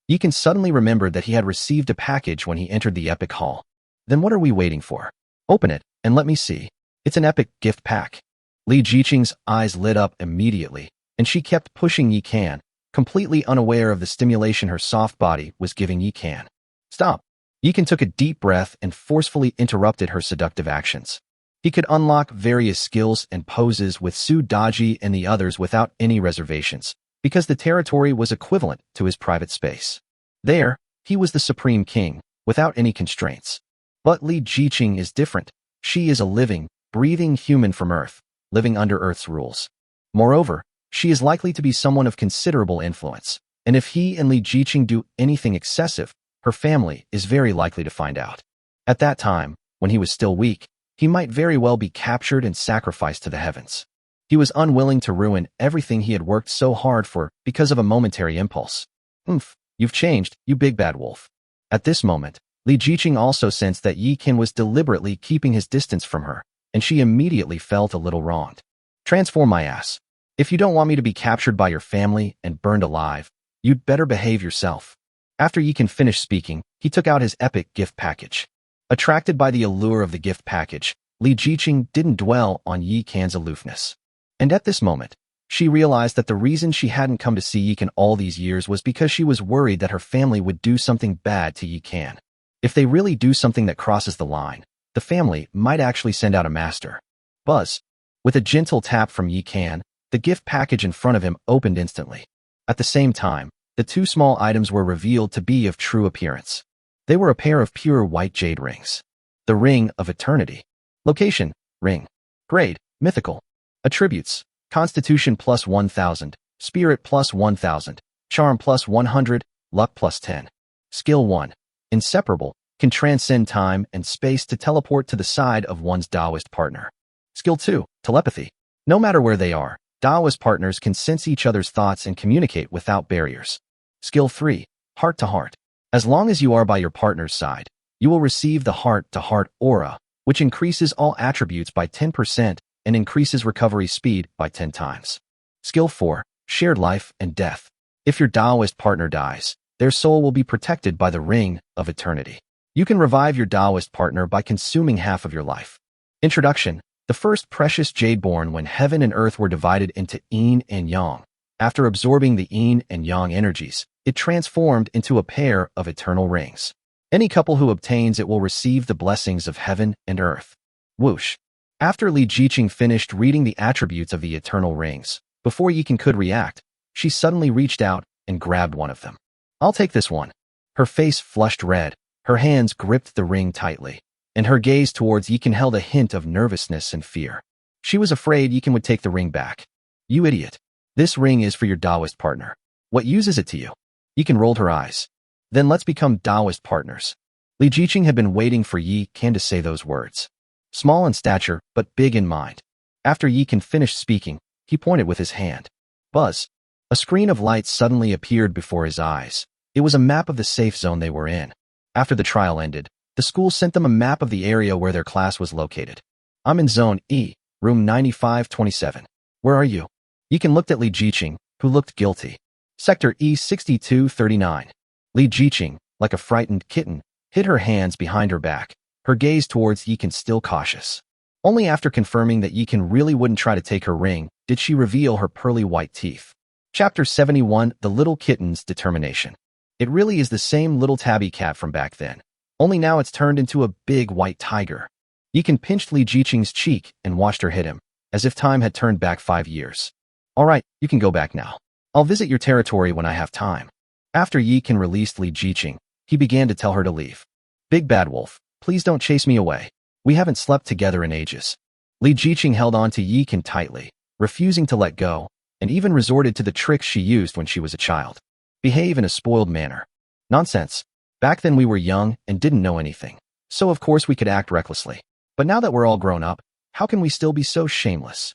Yi Can suddenly remembered that he had received a package when he entered the Epic Hall. Then what are we waiting for? Open it, and let me see. It's an epic gift pack. Li Jiqing's eyes lit up immediately, and she kept pushing Yi Can, completely unaware of the stimulation her soft body was giving Yi Can. Stop. Yi Can took a deep breath and forcefully interrupted her seductive actions. He could unlock various skills and poses with Su Daji and the others without any reservations, because the territory was equivalent to his private space. There, he was the supreme king, without any constraints. But Li Jiqing is different. She is a living, breathing human from Earth, living under Earth's rules. Moreover, she is likely to be someone of considerable influence, and if he and Li Jiqing do anything excessive, her family is very likely to find out. At that time, when he was still weak, he might very well be captured and sacrificed to the heavens. He was unwilling to ruin everything he had worked so hard for because of a momentary impulse. You've changed, you big bad wolf. At this moment, Li Jiqing also sensed that Yi Qian was deliberately keeping his distance from her, and she immediately felt a little wronged. Transform my ass. If you don't want me to be captured by your family and burned alive, you'd better behave yourself. After Yi Qian finished speaking, he took out his epic gift package. Attracted by the allure of the gift package, Li Jiqing didn't dwell on Yi Qian's aloofness. And at this moment, she realized that the reason she hadn't come to see Yi Qian all these years was because she was worried that her family would do something bad to Yi Qian. If they really do something that crosses the line, the family might actually send out a master. Buzz. With a gentle tap from Yi Qian, the gift package in front of him opened instantly. At the same time, the two small items were revealed to be of true appearance. They were a pair of pure white jade rings. The Ring of Eternity. Location, ring. Grade, mythical. Attributes, Constitution plus 1000, Spirit plus 1000, Charm plus 100, Luck plus 10. Skill 1. Inseparable, can transcend time and space to teleport to the side of one's Taoist partner. Skill 2. Telepathy. No matter where they are, Taoist partners can sense each other's thoughts and communicate without barriers. Skill 3. Heart to heart. As long as you are by your partner's side, you will receive the heart-to-heart aura, which increases all attributes by 10% and increases recovery speed by 10 times. Skill 4. Shared life and death. If your Taoist partner dies, their soul will be protected by the Ring of Eternity. You can revive your Taoist partner by consuming half of your life. Introduction. The first precious jade born when heaven and earth were divided into yin and yang. After absorbing the yin and yang energies, it transformed into a pair of eternal rings. Any couple who obtains it will receive the blessings of heaven and earth. Whoosh. After Li Jiqing finished reading the attributes of the eternal rings, before Yi Qian could react, she suddenly reached out and grabbed one of them. I'll take this one. Her face flushed red, her hands gripped the ring tightly, and her gaze towards Yi Qian held a hint of nervousness and fear. She was afraid Yi Qian would take the ring back. You idiot. This ring is for your Taoist partner. What use is it to you? Yi Qian rolled her eyes. Then let's become Taoist partners. Li Jiqing had been waiting for Yi Qian to say those words. Small in stature, but big in mind. After Yi Qian finished speaking, he pointed with his hand. Buzz. A screen of light suddenly appeared before his eyes. It was a map of the safe zone they were in. After the trial ended, the school sent them a map of the area where their class was located. I'm in Zone E, Room 9527. Where are you? Yi Qian looked at Li Jiqing, who looked guilty. Sector E6239. Li Jiqing, like a frightened kitten, hid her hands behind her back, her gaze towards Yi Qian still cautious. Only after confirming that Yi Qian really wouldn't try to take her ring did she reveal her pearly white teeth. Chapter 71. The Little Kitten's Determination. It really is the same little tabby cat from back then. Only now it's turned into a big white tiger. Yi Qian pinched Li Jiqing's cheek and watched her hit him, as if time had turned back 5 years. All right, you can go back now. I'll visit your territory when I have time. After Yi Qian released Li Jiqing, he began to tell her to leave. Big bad wolf, please don't chase me away. We haven't slept together in ages. Li Jiqing held on to Yi Qian tightly, refusing to let go, and even resorted to the tricks she used when she was a child. Behave in a spoiled manner. Nonsense. Back then we were young and didn't know anything, so of course we could act recklessly. But now that we're all grown up, how can we still be so shameless?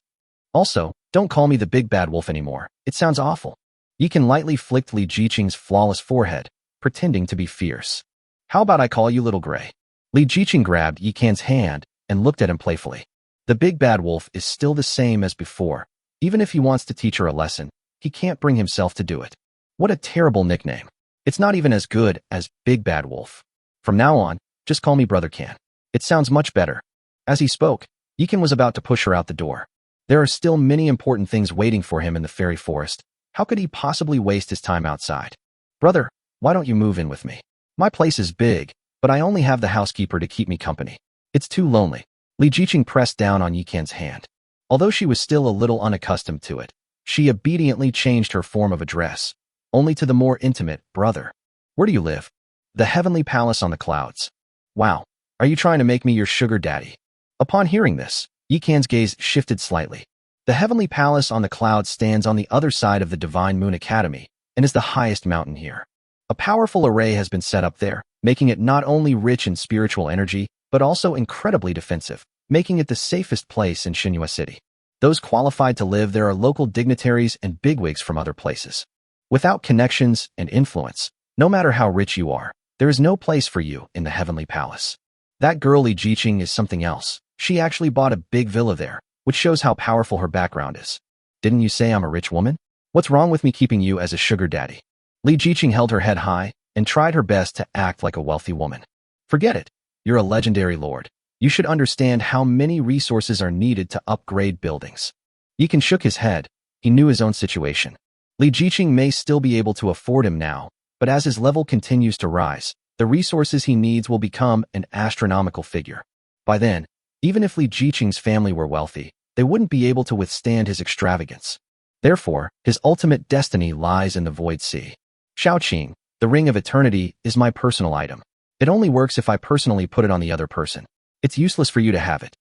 Also, don't call me the big bad wolf anymore. It sounds awful. Yi Qian lightly flicked Li Jiqing's flawless forehead, pretending to be fierce. How about I call you Little Gray? Li Jiqing grabbed Yi Qian's hand and looked at him playfully. The big bad wolf is still the same as before. Even if he wants to teach her a lesson, he can't bring himself to do it. What a terrible nickname. It's not even as good as Big Bad Wolf. From now on, just call me Brother Can. It sounds much better. As he spoke, Yi Qian was about to push her out the door. There are still many important things waiting for him in the fairy forest. How could he possibly waste his time outside? Brother, why don't you move in with me? My place is big, but I only have the housekeeper to keep me company. It's too lonely. Li Jiqing pressed down on Yi Qian's hand. Although she was still a little unaccustomed to it, she obediently changed her form of address, only to the more intimate brother. Where do you live? The heavenly palace on the clouds. Wow, are you trying to make me your sugar daddy? Upon hearing this, Yi Qian's gaze shifted slightly. The heavenly palace on the clouds stands on the other side of the Divine Moon Academy and is the highest mountain here. A powerful array has been set up there, making it not only rich in spiritual energy, but also incredibly defensive, making it the safest place in Xinhua City. Those qualified to live there are local dignitaries and bigwigs from other places. Without connections and influence, no matter how rich you are, there is no place for you in the heavenly palace. That girl Li Jiqing is something else. She actually bought a big villa there, which shows how powerful her background is. Didn't you say I'm a rich woman? What's wrong with me keeping you as a sugar daddy? Li Jiqing held her head high and tried her best to act like a wealthy woman. Forget it. You're a legendary lord. You should understand how many resources are needed to upgrade buildings. Yi Kan shook his head. He knew his own situation. Li Jiqing may still be able to afford him now, but as his level continues to rise, the resources he needs will become an astronomical figure. By then, even if Li Jiqing's family were wealthy, they wouldn't be able to withstand his extravagance. Therefore, his ultimate destiny lies in the Void Sea. Shaoqing, the Ring of Eternity, is my personal item. It only works if I personally put it on the other person. It's useless for you to have it.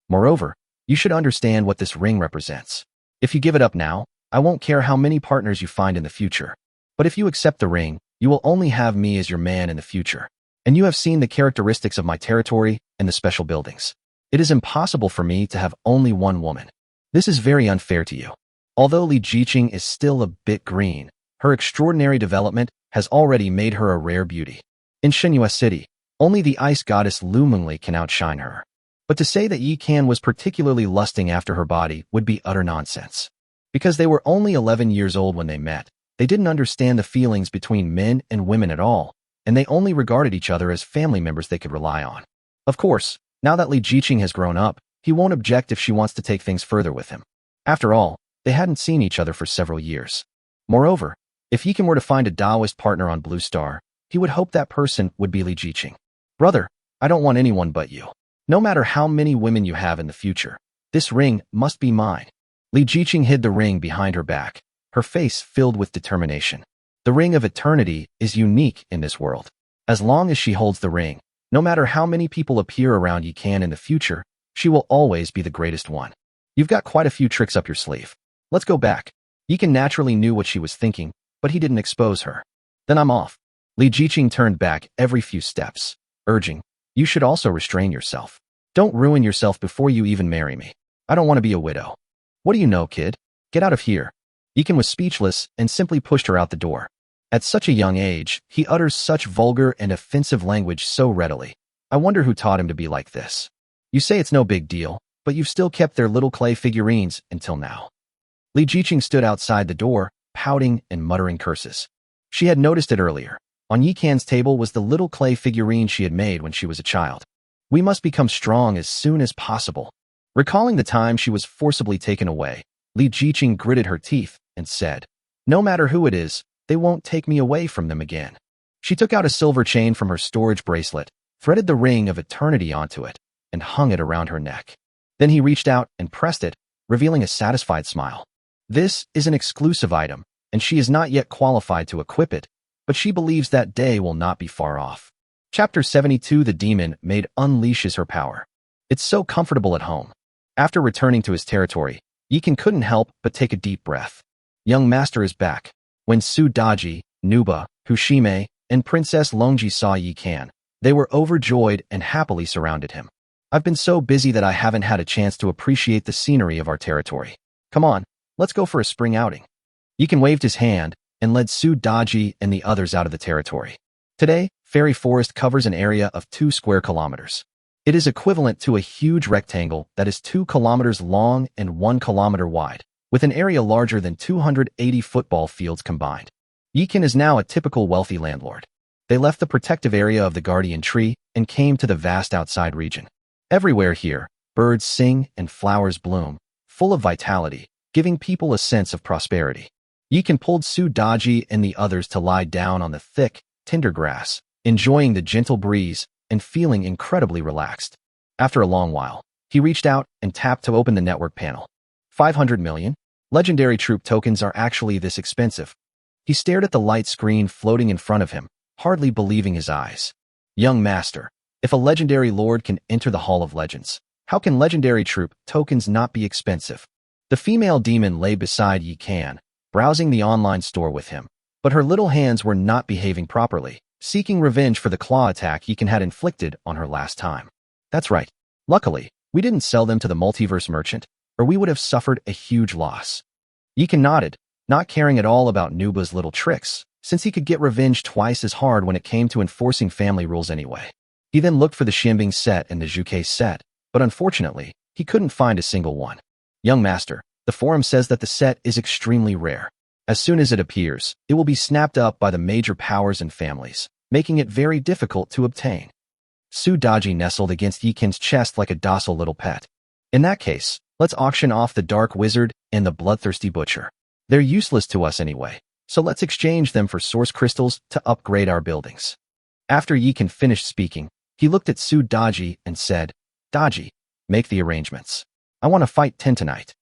Moreover, you should understand what this ring represents. If you give it up now, I won't care how many partners you find in the future. But if you accept the ring, you will only have me as your man in the future. And you have seen the characteristics of my territory and the special buildings. It is impossible for me to have only one woman. This is very unfair to you. Although Li Jiqing is still a bit green, her extraordinary development has already made her a rare beauty. In Shenhua City, only the ice goddess Lu Mengli can outshine her. But to say that Yi Kan was particularly lusting after her body would be utter nonsense. Because they were only 11 years old when they met, they didn't understand the feelings between men and women at all, and they only regarded each other as family members they could rely on. Of course, now that Li Jiqing has grown up, he won't object if she wants to take things further with him. After all, they hadn't seen each other for several years. Moreover, if Yi Kan were to find a Taoist partner on Blue Star, he would hope that person would be Li Jiqing. Brother, I don't want anyone but you. No matter how many women you have in the future, this ring must be mine. Li Jiqing hid the ring behind her back, her face filled with determination. The Ring of Eternity is unique in this world. As long as she holds the ring, no matter how many people appear around Yi Kan in the future, she will always be the greatest one. You've got quite a few tricks up your sleeve. Let's go back. Yi Kan naturally knew what she was thinking, but he didn't expose her. Then I'm off. Li Jiqing turned back every few steps, urging, you should also restrain yourself. Don't ruin yourself before you even marry me. I don't want to be a widow. What do you know, kid? Get out of here. Yi Kan was speechless and simply pushed her out the door. At such a young age, he utters such vulgar and offensive language so readily. I wonder who taught him to be like this. You say it's no big deal, but you've still kept their little clay figurines until now. Li Jiqing stood outside the door, pouting and muttering curses. She had noticed it earlier. On Yi Kan's table was the little clay figurine she had made when she was a child. We must become strong as soon as possible. Recalling the time she was forcibly taken away, Li Jiqing gritted her teeth and said, no matter who it is, they won't take me away from them again. She took out a silver chain from her storage bracelet, threaded the ring of eternity onto it, and hung it around her neck. Then he reached out and pressed it, revealing a satisfied smile. This is an exclusive item, and she is not yet qualified to equip it, but she believes that day will not be far off. Chapter 72 The Demon Maid unleashes her power. It's so comfortable at home. After returning to his territory, Yi Kan couldn't help but take a deep breath. Young master is back. When Su Daji, Nuba, Hushime, and Princess Longji saw Yi Kan, they were overjoyed and happily surrounded him. I've been so busy that I haven't had a chance to appreciate the scenery of our territory. Come on, let's go for a spring outing. Yi Kan waved his hand and led Su Daji and the others out of the territory. Today, Fairy Forest covers an area of 2 square kilometers. It is equivalent to a huge rectangle that is 2 kilometers long and 1 kilometer wide, with an area larger than 280 football fields combined. Yi Kan is now a typical wealthy landlord. They left the protective area of the guardian tree and came to the vast outside region. Everywhere here, birds sing and flowers bloom, full of vitality, giving people a sense of prosperity. Yi Kan pulled Su Daji and the others to lie down on the thick, tender grass, enjoying the gentle breeze and feeling incredibly relaxed. After a long while, he reached out and tapped to open the network panel. 500 million? Legendary troop tokens are actually this expensive. He stared at the light screen floating in front of him, hardly believing his eyes. Young master, if a legendary lord can enter the Hall of Legends, how can legendary troop tokens not be expensive? The female demon lay beside Yi Kan, browsing the online store with him, but her little hands were not behaving properly, seeking revenge for the claw attack Yi Kan had inflicted on her last time. That's right. Luckily, we didn't sell them to the multiverse merchant. or we would have suffered a huge loss. Yikan nodded, not caring at all about Nuba's little tricks, since he could get revenge twice as hard when it came to enforcing family rules anyway. He then looked for the Xianbing set and the Zhuke set, but unfortunately, he couldn't find a single one. Young master, the forum says that the set is extremely rare. As soon as it appears, it will be snapped up by the major powers and families, making it very difficult to obtain. Su Daji nestled against Yikan's chest like a docile little pet. In that case, let's auction off the Dark Wizard and the Bloodthirsty Butcher. They're useless to us anyway, so let's exchange them for source crystals to upgrade our buildings. After Yikan finished speaking, he looked at Su Daji and said, Daji, make the arrangements. I want to fight 10 tonight.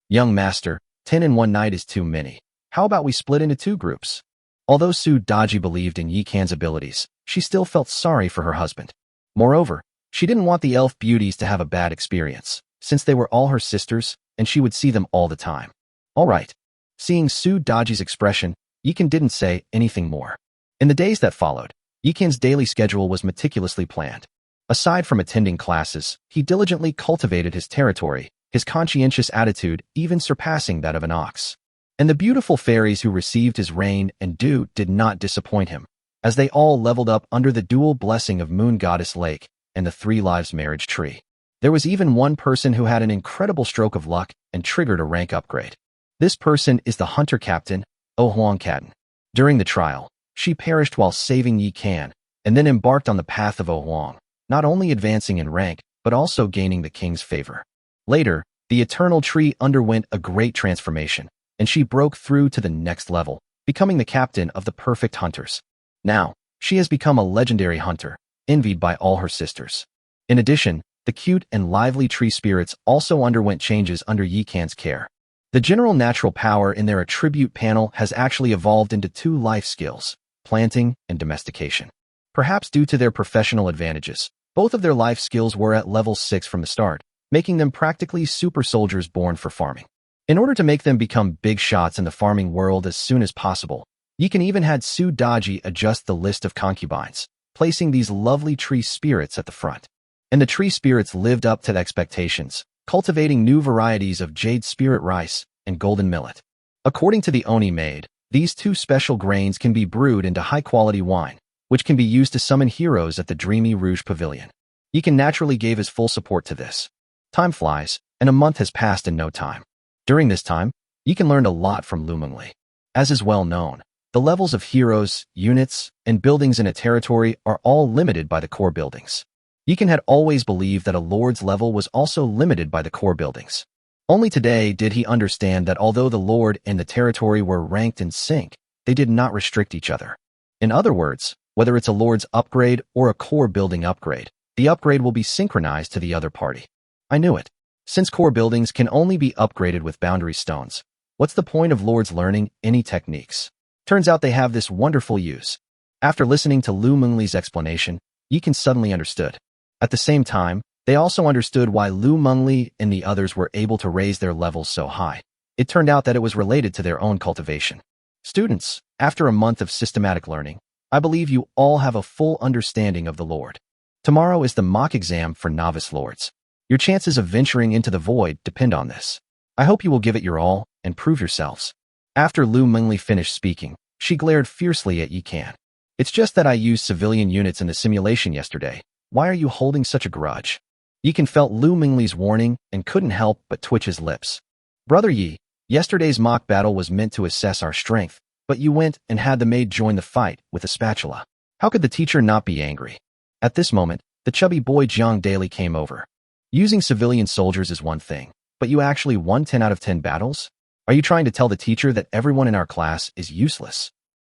Young master, 10 in one night is too many. How about we split into 2 groups? Although Su Daji believed in Yikan's abilities, she still felt sorry for her husband. Moreover, she didn't want the elf beauties to have a bad experience, since they were all her sisters, and she would see them all the time. All right. Seeing Su Daji's expression, Yikan didn't say anything more. In the days that followed, Yikan's daily schedule was meticulously planned. Aside from attending classes, he diligently cultivated his territory, his conscientious attitude even surpassing that of an ox. And the beautiful fairies who received his rain and dew did not disappoint him, as they all leveled up under the dual blessing of Moon Goddess Lake and the 3 Lives marriage tree. There was even one person who had an incredible stroke of luck and triggered a rank upgrade. This person is the hunter captain, Oh Huang Katan. During the trial, she perished while saving Yikan, and then embarked on the path of Oh Huang, not only advancing in rank, but also gaining the king's favor. Later, the Eternal Tree underwent a great transformation, and she broke through to the next level, becoming the captain of the perfect hunters. Now, she has become a legendary hunter, envied by all her sisters. In addition, the cute and lively tree spirits also underwent changes under Yikan's care. The general natural power in their attribute panel has actually evolved into 2 life skills, planting and domestication. Perhaps due to their professional advantages, both of their life skills were at level 6 from the start, making them practically super soldiers born for farming. In order to make them become big shots in the farming world as soon as possible, Yikan even had Su Daji adjust the list of concubines, placing these lovely tree spirits at the front. And the tree spirits lived up to the expectations, cultivating new varieties of jade spirit rice and golden millet. According to the Oni maid, these 2 special grains can be brewed into high-quality wine, which can be used to summon heroes at the Dreamy Rouge Pavilion. Yikan naturally gave his full support to this. Time flies, and a month has passed in no time. During this time, Yikan learned a lot from Lu Mengli. As is well known, the levels of heroes, units, and buildings in a territory are all limited by the core buildings. Yikan had always believed that a lord's level was also limited by the core buildings. Only today did he understand that although the lord and the territory were ranked in sync, they did not restrict each other. In other words, whether it's a lord's upgrade or a core building upgrade, the upgrade will be synchronized to the other party. I knew it. Since core buildings can only be upgraded with boundary stones, what's the point of lords learning any techniques? Turns out they have this wonderful use. After listening to Lu Mengli's explanation, Yikan suddenly understood. At the same time, they also understood why Lu Mengli and the others were able to raise their levels so high. It turned out that it was related to their own cultivation. Students, after a month of systematic learning, I believe you all have a full understanding of the Lord. Tomorrow is the mock exam for novice lords. Your chances of venturing into the void depend on this. I hope you will give it your all and prove yourselves. After Lu Mengli finished speaking, she glared fiercely at Yikan. It's just that I used civilian units in the simulation yesterday. Why are you holding such a grudge? Yikan felt Lu Mengli's warning and couldn't help but twitch his lips. Brother Yi, yesterday's mock battle was meant to assess our strength, but you went and had the maid join the fight with a spatula. How could the teacher not be angry? At this moment, the chubby boy Jiang Daily came over. Using civilian soldiers is one thing, but you actually won 10 out of 10 battles? Are you trying to tell the teacher that everyone in our class is useless?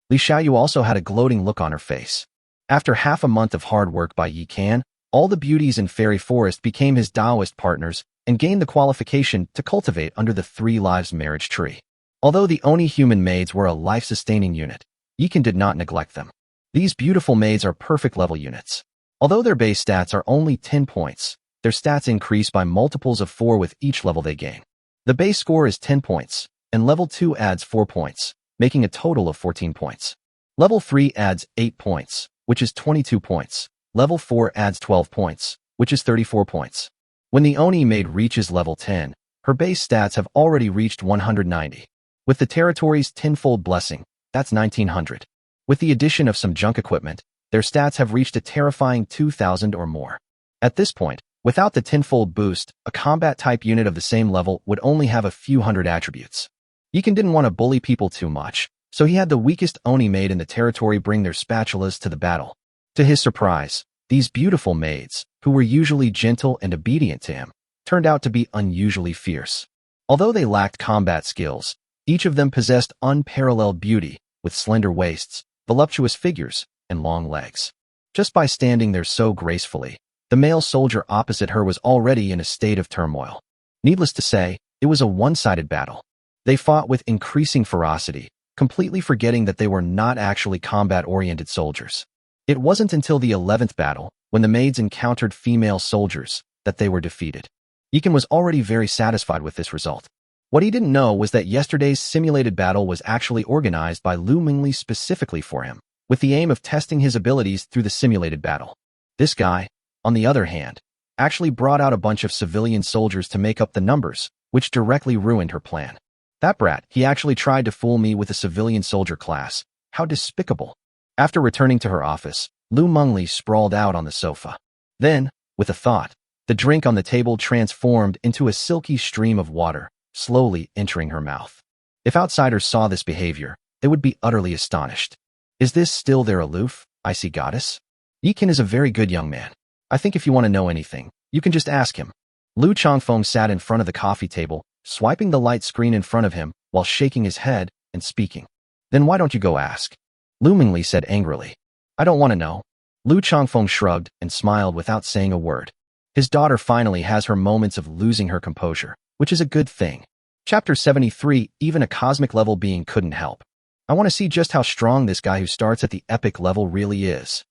Li Xiaoyu also had a gloating look on her face. After half a month of hard work by Yikan, all the beauties in Fairy Forest became his Taoist partners and gained the qualification to cultivate under the 3 Lives marriage tree. Although the Oni human maids were a life-sustaining unit, Yikan did not neglect them. These beautiful maids are perfect level units. Although their base stats are only 10 points, their stats increase by multiples of 4 with each level they gain. The base score is 10 points, and level 2 adds 4 points, making a total of 14 points. Level 3 adds 8 points, which is 22 points. Level 4 adds 12 points, which is 34 points. When the Oni maid reaches level 10, Her base stats have already reached 190. With the territory's tenfold blessing, that's 1900. With the addition of some junk equipment, their stats have reached a terrifying 2000 or more. At this point, without the tenfold boost, a combat-type unit of the same level would only have a few hundred attributes. Yikan didn't want to bully people too much, so he had the weakest Oni maid in the territory bring their spatulas to the battle. To his surprise, these beautiful maids, who were usually gentle and obedient to him, turned out to be unusually fierce. Although they lacked combat skills, each of them possessed unparalleled beauty, with slender waists, voluptuous figures, and long legs. Just by standing there so gracefully, the male soldier opposite her was already in a state of turmoil. Needless to say, it was a one-sided battle. They fought with increasing ferocity, completely forgetting that they were not actually combat-oriented soldiers. It wasn't until the 11th battle, when the maids encountered female soldiers, that they were defeated. Yikan was already very satisfied with this result. What he didn't know was that yesterday's simulated battle was actually organized by Lu Mingli specifically for him, with the aim of testing his abilities through the simulated battle. This guy, on the other hand, actually brought out a bunch of civilian soldiers to make up the numbers, which directly ruined her plan. That brat, he actually tried to fool me with a civilian soldier class. How despicable. After returning to her office, Lu Mingli sprawled out on the sofa. Then, with a thought, the drink on the table transformed into a silky stream of water, slowly entering her mouth. If outsiders saw this behavior, they would be utterly astonished. Is this still their aloof, icy goddess? Yikan is a very good young man. I think if you want to know anything, you can just ask him. Lu Changfeng sat in front of the coffee table, swiping the light screen in front of him while shaking his head and speaking. Then why don't you go ask? Lu Mingli said angrily. I don't want to know. Lu Changfeng shrugged and smiled without saying a word. His daughter finally has her moments of losing her composure, which is a good thing. Chapter 73, even a cosmic level being couldn't help. I want to see just how strong this guy who starts at the epic level really is.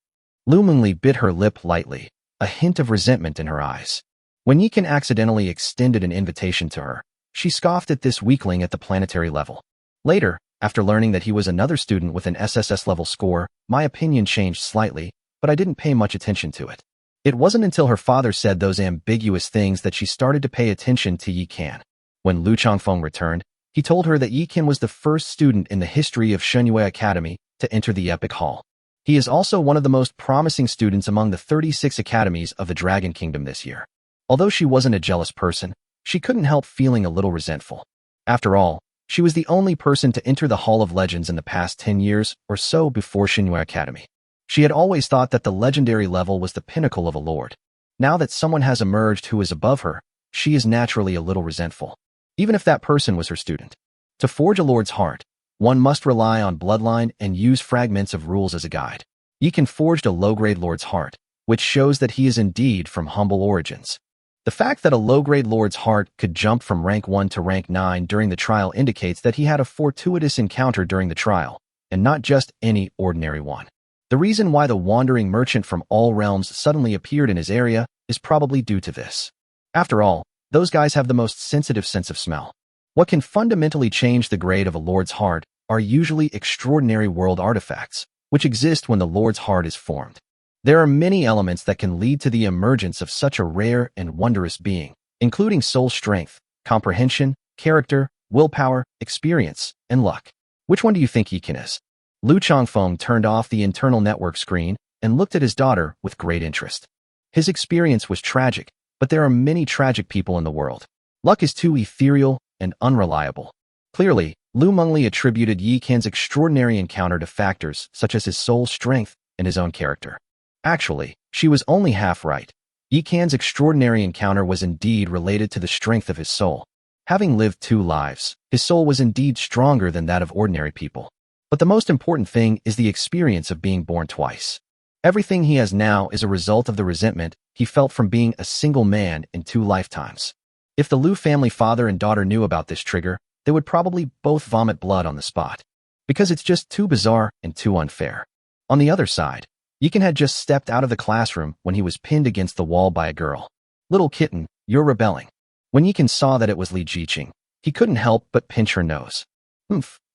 Lu Mingli bit her lip lightly, a hint of resentment in her eyes. When Yikan accidentally extended an invitation to her, she scoffed at this weakling at the planetary level. Later, after learning that he was another student with an SSS-level score, my opinion changed slightly, but I didn't pay much attention to it. It wasn't until her father said those ambiguous things that she started to pay attention to Yikan. When Lu Changfeng returned, he told her that Yikan was the first student in the history of Shenhua Academy to enter the Epic Hall. He is also one of the most promising students among the 36 academies of the Dragon Kingdom this year. Although she wasn't a jealous person, she couldn't help feeling a little resentful. After all, she was the only person to enter the Hall of Legends in the past 10 years or so before Shenhua Academy. She had always thought that the legendary level was the pinnacle of a lord. Now that someone has emerged who is above her, she is naturally a little resentful. Even if that person was her student. To forge a lord's heart, one must rely on bloodline and use fragments of rules as a guide. Yikan forged a low-grade lord's heart, which shows that he is indeed from humble origins. The fact that a low-grade lord's heart could jump from rank 1 to rank 9 during the trial indicates that he had a fortuitous encounter during the trial, and not just any ordinary one. The reason why the wandering merchant from all realms suddenly appeared in his area is probably due to this. After all, those guys have the most sensitive sense of smell. What can fundamentally change the grade of a lord's heart are usually extraordinary world artifacts, which exist when the lord's heart is formed. There are many elements that can lead to the emergence of such a rare and wondrous being, including soul strength, comprehension, character, willpower, experience, and luck. Which one do you think Yikan is? Lu Changfeng turned off the internal network screen and looked at his daughter with great interest. His experience was tragic, but there are many tragic people in the world. Luck is too ethereal and unreliable. Clearly, Lu Mingli attributed Yikan's extraordinary encounter to factors such as his soul strength and his own character. Actually, she was only half right. Yikan's extraordinary encounter was indeed related to the strength of his soul. Having lived 2 lives, his soul was indeed stronger than that of ordinary people. But the most important thing is the experience of being born twice. Everything he has now is a result of the resentment he felt from being a single man in 2 lifetimes. If the Lu family father and daughter knew about this trigger, they would probably both vomit blood on the spot. Because it's just too bizarre and too unfair. On the other side, Yikan had just stepped out of the classroom when he was pinned against the wall by a girl. Little kitten, you're rebelling. When Yikan saw that it was Li Jiqing, he couldn't help but pinch her nose.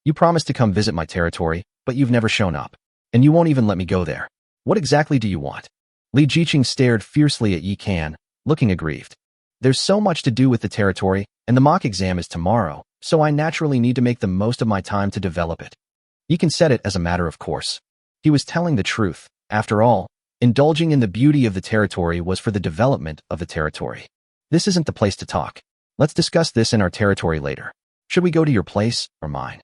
You promised to come visit my territory, but you've never shown up. And you won't even let me go there. What exactly do you want? Li Jiqing stared fiercely at Yikan, looking aggrieved. There's so much to do with the territory, and the mock exam is tomorrow, so I naturally need to make the most of my time to develop it. You can set it as a matter of course. He was telling the truth. After all, indulging in the beauty of the territory was for the development of the territory. This isn't the place to talk. Let's discuss this in our territory later. Should we go to your place or mine?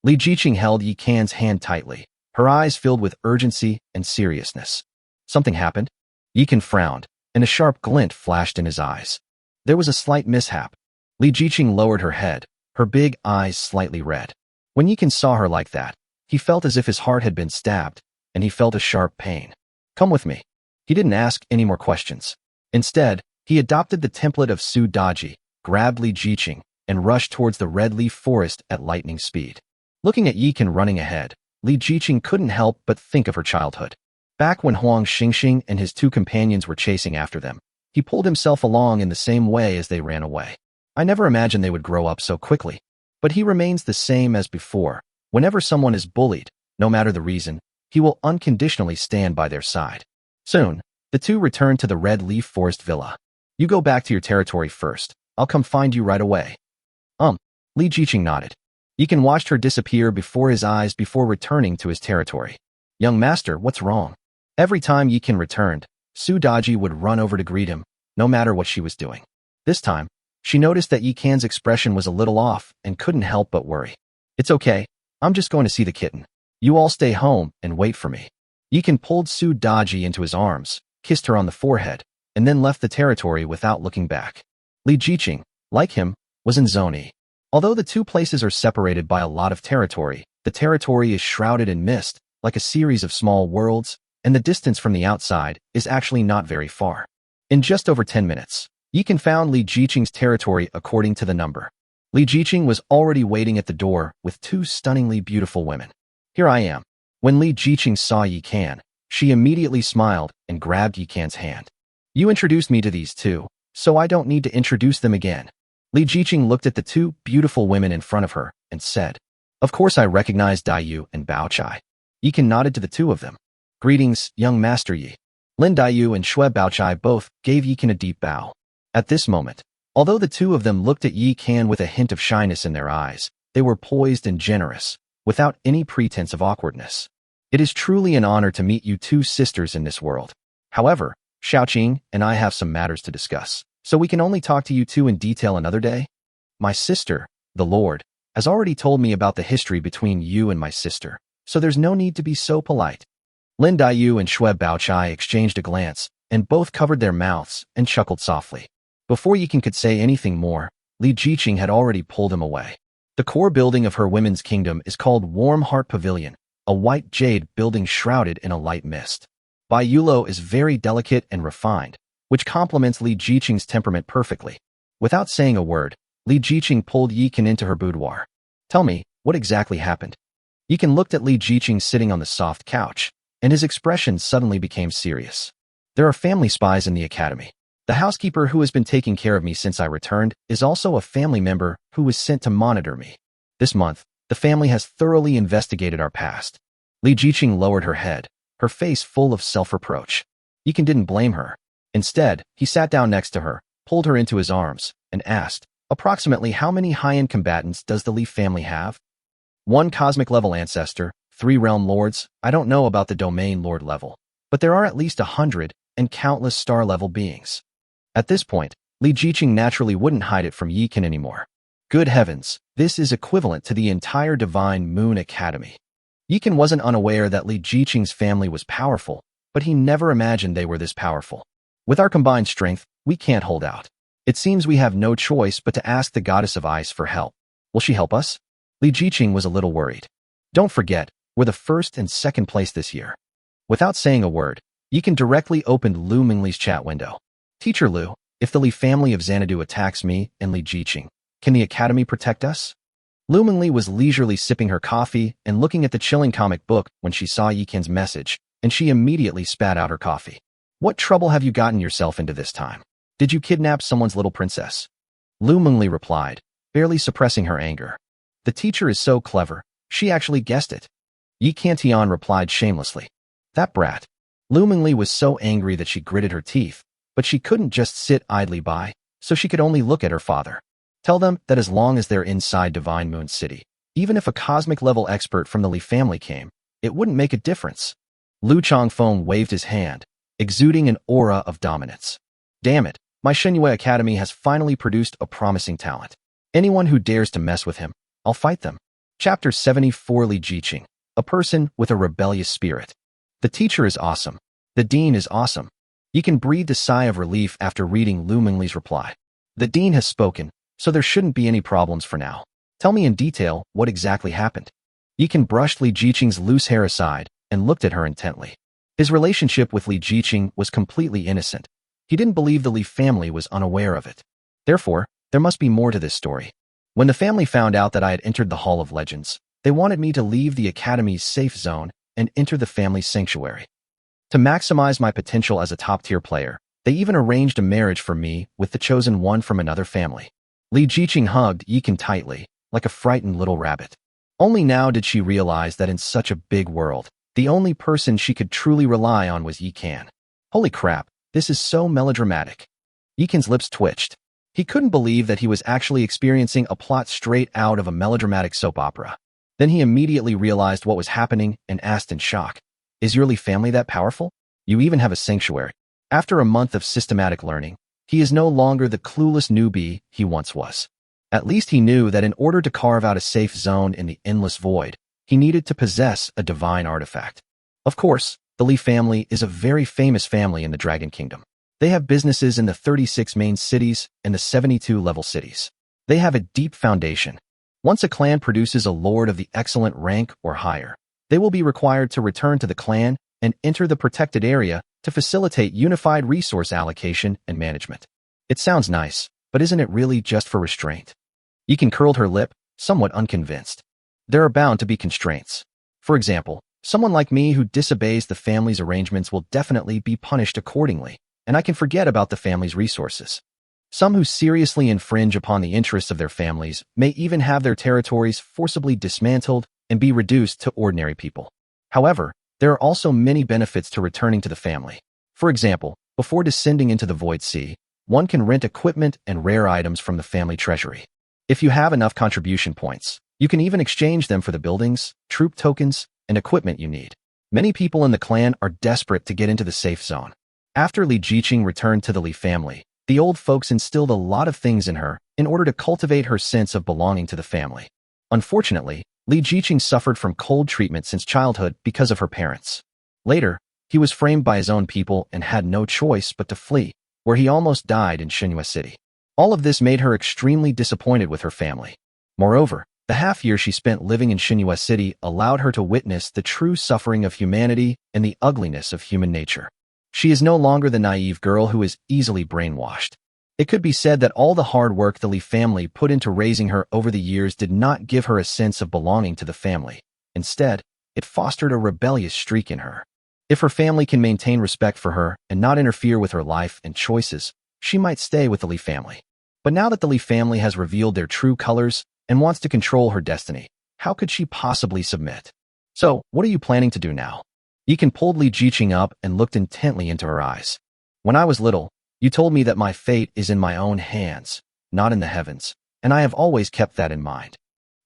Li Jiqing held Yi Kan's hand tightly, her eyes filled with urgency and seriousness. Something happened? Yi Kan frowned, and a sharp glint flashed in his eyes. There was a slight mishap. Li Jiqing lowered her head, her big eyes slightly red. When Yi Kan saw her like that, he felt as if his heart had been stabbed, and he felt a sharp pain. Come with me. He didn't ask any more questions. Instead, he adopted the template of Su Daji, grabbed Li Jiqing, and rushed towards the red leaf forest at lightning speed. Looking at Yi Kan running ahead, Li Jiqing couldn't help but think of her childhood. Back when Huang Xingxing and his two companions were chasing after them, he pulled himself along in the same way as they ran away. I never imagined they would grow up so quickly. But he remains the same as before. Whenever someone is bullied, no matter the reason, he will unconditionally stand by their side. Soon, the two returned to the Red Leaf Forest Villa. You go back to your territory first. I'll come find you right away. Li Jiqing nodded. Yi Kan watched her disappear before his eyes before returning to his territory. Young master, what's wrong? Every time Yi Kan returned, Su Daji would run over to greet him, no matter what she was doing. This time, she noticed that Yi Kan's expression was a little off and couldn't help but worry. It's okay. I'm just going to see the kitten. You all stay home and wait for me. Yi Kan pulled Su Daji into his arms, kissed her on the forehead, and then left the territory without looking back. Li Jiqing, like him, was in Zone E. Although the two places are separated by a lot of territory, the territory is shrouded in mist, like a series of small worlds, and the distance from the outside is actually not very far. In just over 10 minutes, Yi Kan found Li Jiqing's territory according to the number. Li Jiqing was already waiting at the door with two stunningly beautiful women. Here I am. When Li Jiqing saw Yi Kan, she immediately smiled and grabbed Yi Kan's hand. You introduced me to these two, so I don't need to introduce them again. Li Jiqing looked at the two beautiful women in front of her and said, Of course I recognize Daiyu and Bao Chai. Yi Kan nodded to the two of them. Greetings, young master Yi. Lin Daiyu and Shui Baochai both gave Yi Kan a deep bow. At this moment, although the two of them looked at Yi Kan with a hint of shyness in their eyes, they were poised and generous, without any pretense of awkwardness. It is truly an honor to meet you two sisters in this world. However, Xiaoqing and I have some matters to discuss, so we can only talk to you two in detail another day. My sister, the Lord, has already told me about the history between you and my sister, so there's no need to be so polite. Lin Daiyu and Shui Baochai exchanged a glance, and both covered their mouths and chuckled softly. Before Yi Kan could say anything more, Li Jiqing had already pulled him away. The core building of her women's kingdom is called Warm Heart Pavilion, a white jade building shrouded in a light mist. Bai Yulo is very delicate and refined, which complements Li Jiqing's temperament perfectly. Without saying a word, Li Jiqing pulled Yi Kan into her boudoir. Tell me, what exactly happened? Yi Kan looked at Li Jiqing sitting on the soft couch, and his expression suddenly became serious. There are family spies in the academy. The housekeeper who has been taking care of me since I returned is also a family member who was sent to monitor me. This month, the family has thoroughly investigated our past. Li Jiqing lowered her head, her face full of self-reproach. Yi Kan didn't blame her. Instead, he sat down next to her, pulled her into his arms, and asked, approximately how many high-end combatants does the Li family have? 1 cosmic level ancestor, 3 realm lords. I don't know about the domain lord level, but there are at least 100 and countless star level beings. At this point, Li Jiqing naturally wouldn't hide it from Yi Kan anymore. Good heavens, this is equivalent to the entire Divine Moon Academy. Yi Kan wasn't unaware that Li Jiqing's family was powerful, but he never imagined they were this powerful. With our combined strength, we can't hold out. It seems we have no choice but to ask the goddess of ice for help. Will she help us? Li Jiqing was a little worried. Don't forget, we're the first and second place this year. Without saying a word, Yi Kan directly opened Lu Mingli's chat window. Teacher Lu, if the Li family of Xanadu attacks me and Li Jiqing, can the academy protect us? Lu Mingli was leisurely sipping her coffee and looking at the chilling comic book when she saw Yi Kan's message, and she immediately spat out her coffee. What trouble have you gotten yourself into this time? Did you kidnap someone's little princess? Lu Mingli replied, barely suppressing her anger. The teacher is so clever, she actually guessed it. Yi Kantian replied shamelessly. That brat. Lu Mingli was so angry that she gritted her teeth, but she couldn't just sit idly by, so she could only look at her father. Tell them that as long as they're inside Divine Moon City, even if a cosmic-level expert from the Li family came, it wouldn't make a difference. Lu Changfeng waved his hand, exuding an aura of dominance. Damn it, my Shenhua Academy has finally produced a promising talent. Anyone who dares to mess with him, I'll fight them. Chapter 74 Li Jiqing, a person with a rebellious spirit. The teacher is awesome. The dean is awesome. He can breathe a sigh of relief after reading Lu Mingli's reply. The dean has spoken, so there shouldn't be any problems for now. Tell me in detail what exactly happened. Yikan brushed Li Jiqing's loose hair aside and looked at her intently. His relationship with Li Jiqing was completely innocent. He didn't believe the Li family was unaware of it. Therefore, there must be more to this story. When the family found out that I had entered the Hall of Legends, they wanted me to leave the Academy's safe zone and enter the family's sanctuary. To maximize my potential as a top-tier player, they even arranged a marriage for me with the chosen one from another family. Li Jiqing hugged Yikan tightly, like a frightened little rabbit. Only now did she realize that in such a big world, the only person she could truly rely on was Yikan. Holy crap, this is so melodramatic. Yikan's lips twitched. He couldn't believe that he was actually experiencing a plot straight out of a melodramatic soap opera. Then he immediately realized what was happening and asked in shock, "Is your Li family that powerful? You even have a sanctuary." After a month of systematic learning, he is no longer the clueless newbie he once was. At least he knew that in order to carve out a safe zone in the endless void, he needed to possess a divine artifact. Of course, the Li family is a very famous family in the Dragon Kingdom. They have businesses in the 36 main cities and the 72 level cities. They have a deep foundation. Once a clan produces a lord of the excellent rank or higher, they will be required to return to the clan and enter the protected area to facilitate unified resource allocation and management. It sounds nice, but isn't it really just for restraint? Yikan curled her lip, somewhat unconvinced. There are bound to be constraints. For example, someone like me who disobeys the family's arrangements will definitely be punished accordingly, and I can forget about the family's resources. Some who seriously infringe upon the interests of their families may even have their territories forcibly dismantled and be reduced to ordinary people. However, there are also many benefits to returning to the family. For example, before descending into the Void Sea, one can rent equipment and rare items from the family treasury. If you have enough contribution points, you can even exchange them for the buildings, troop tokens, and equipment you need. Many people in the clan are desperate to get into the safe zone. After Li Jiqing returned to the Li family, the old folks instilled a lot of things in her in order to cultivate her sense of belonging to the family. Unfortunately, Li Jiqing suffered from cold treatment since childhood because of her parents. Later, he was framed by his own people and had no choice but to flee, where he almost died in Shenhua City. All of this made her extremely disappointed with her family. Moreover, the half-year she spent living in Shenhua City allowed her to witness the true suffering of humanity and the ugliness of human nature. She is no longer the naive girl who is easily brainwashed. It could be said that all the hard work the Li family put into raising her over the years did not give her a sense of belonging to the family. Instead, it fostered a rebellious streak in her. If her family can maintain respect for her and not interfere with her life and choices, she might stay with the Li family. But now that the Li family has revealed their true colors and wants to control her destiny, how could she possibly submit? So, what are you planning to do now? Yikan pulled Li Jiqing up and looked intently into her eyes. When I was little, you told me that my fate is in my own hands, not in the heavens, and I have always kept that in mind.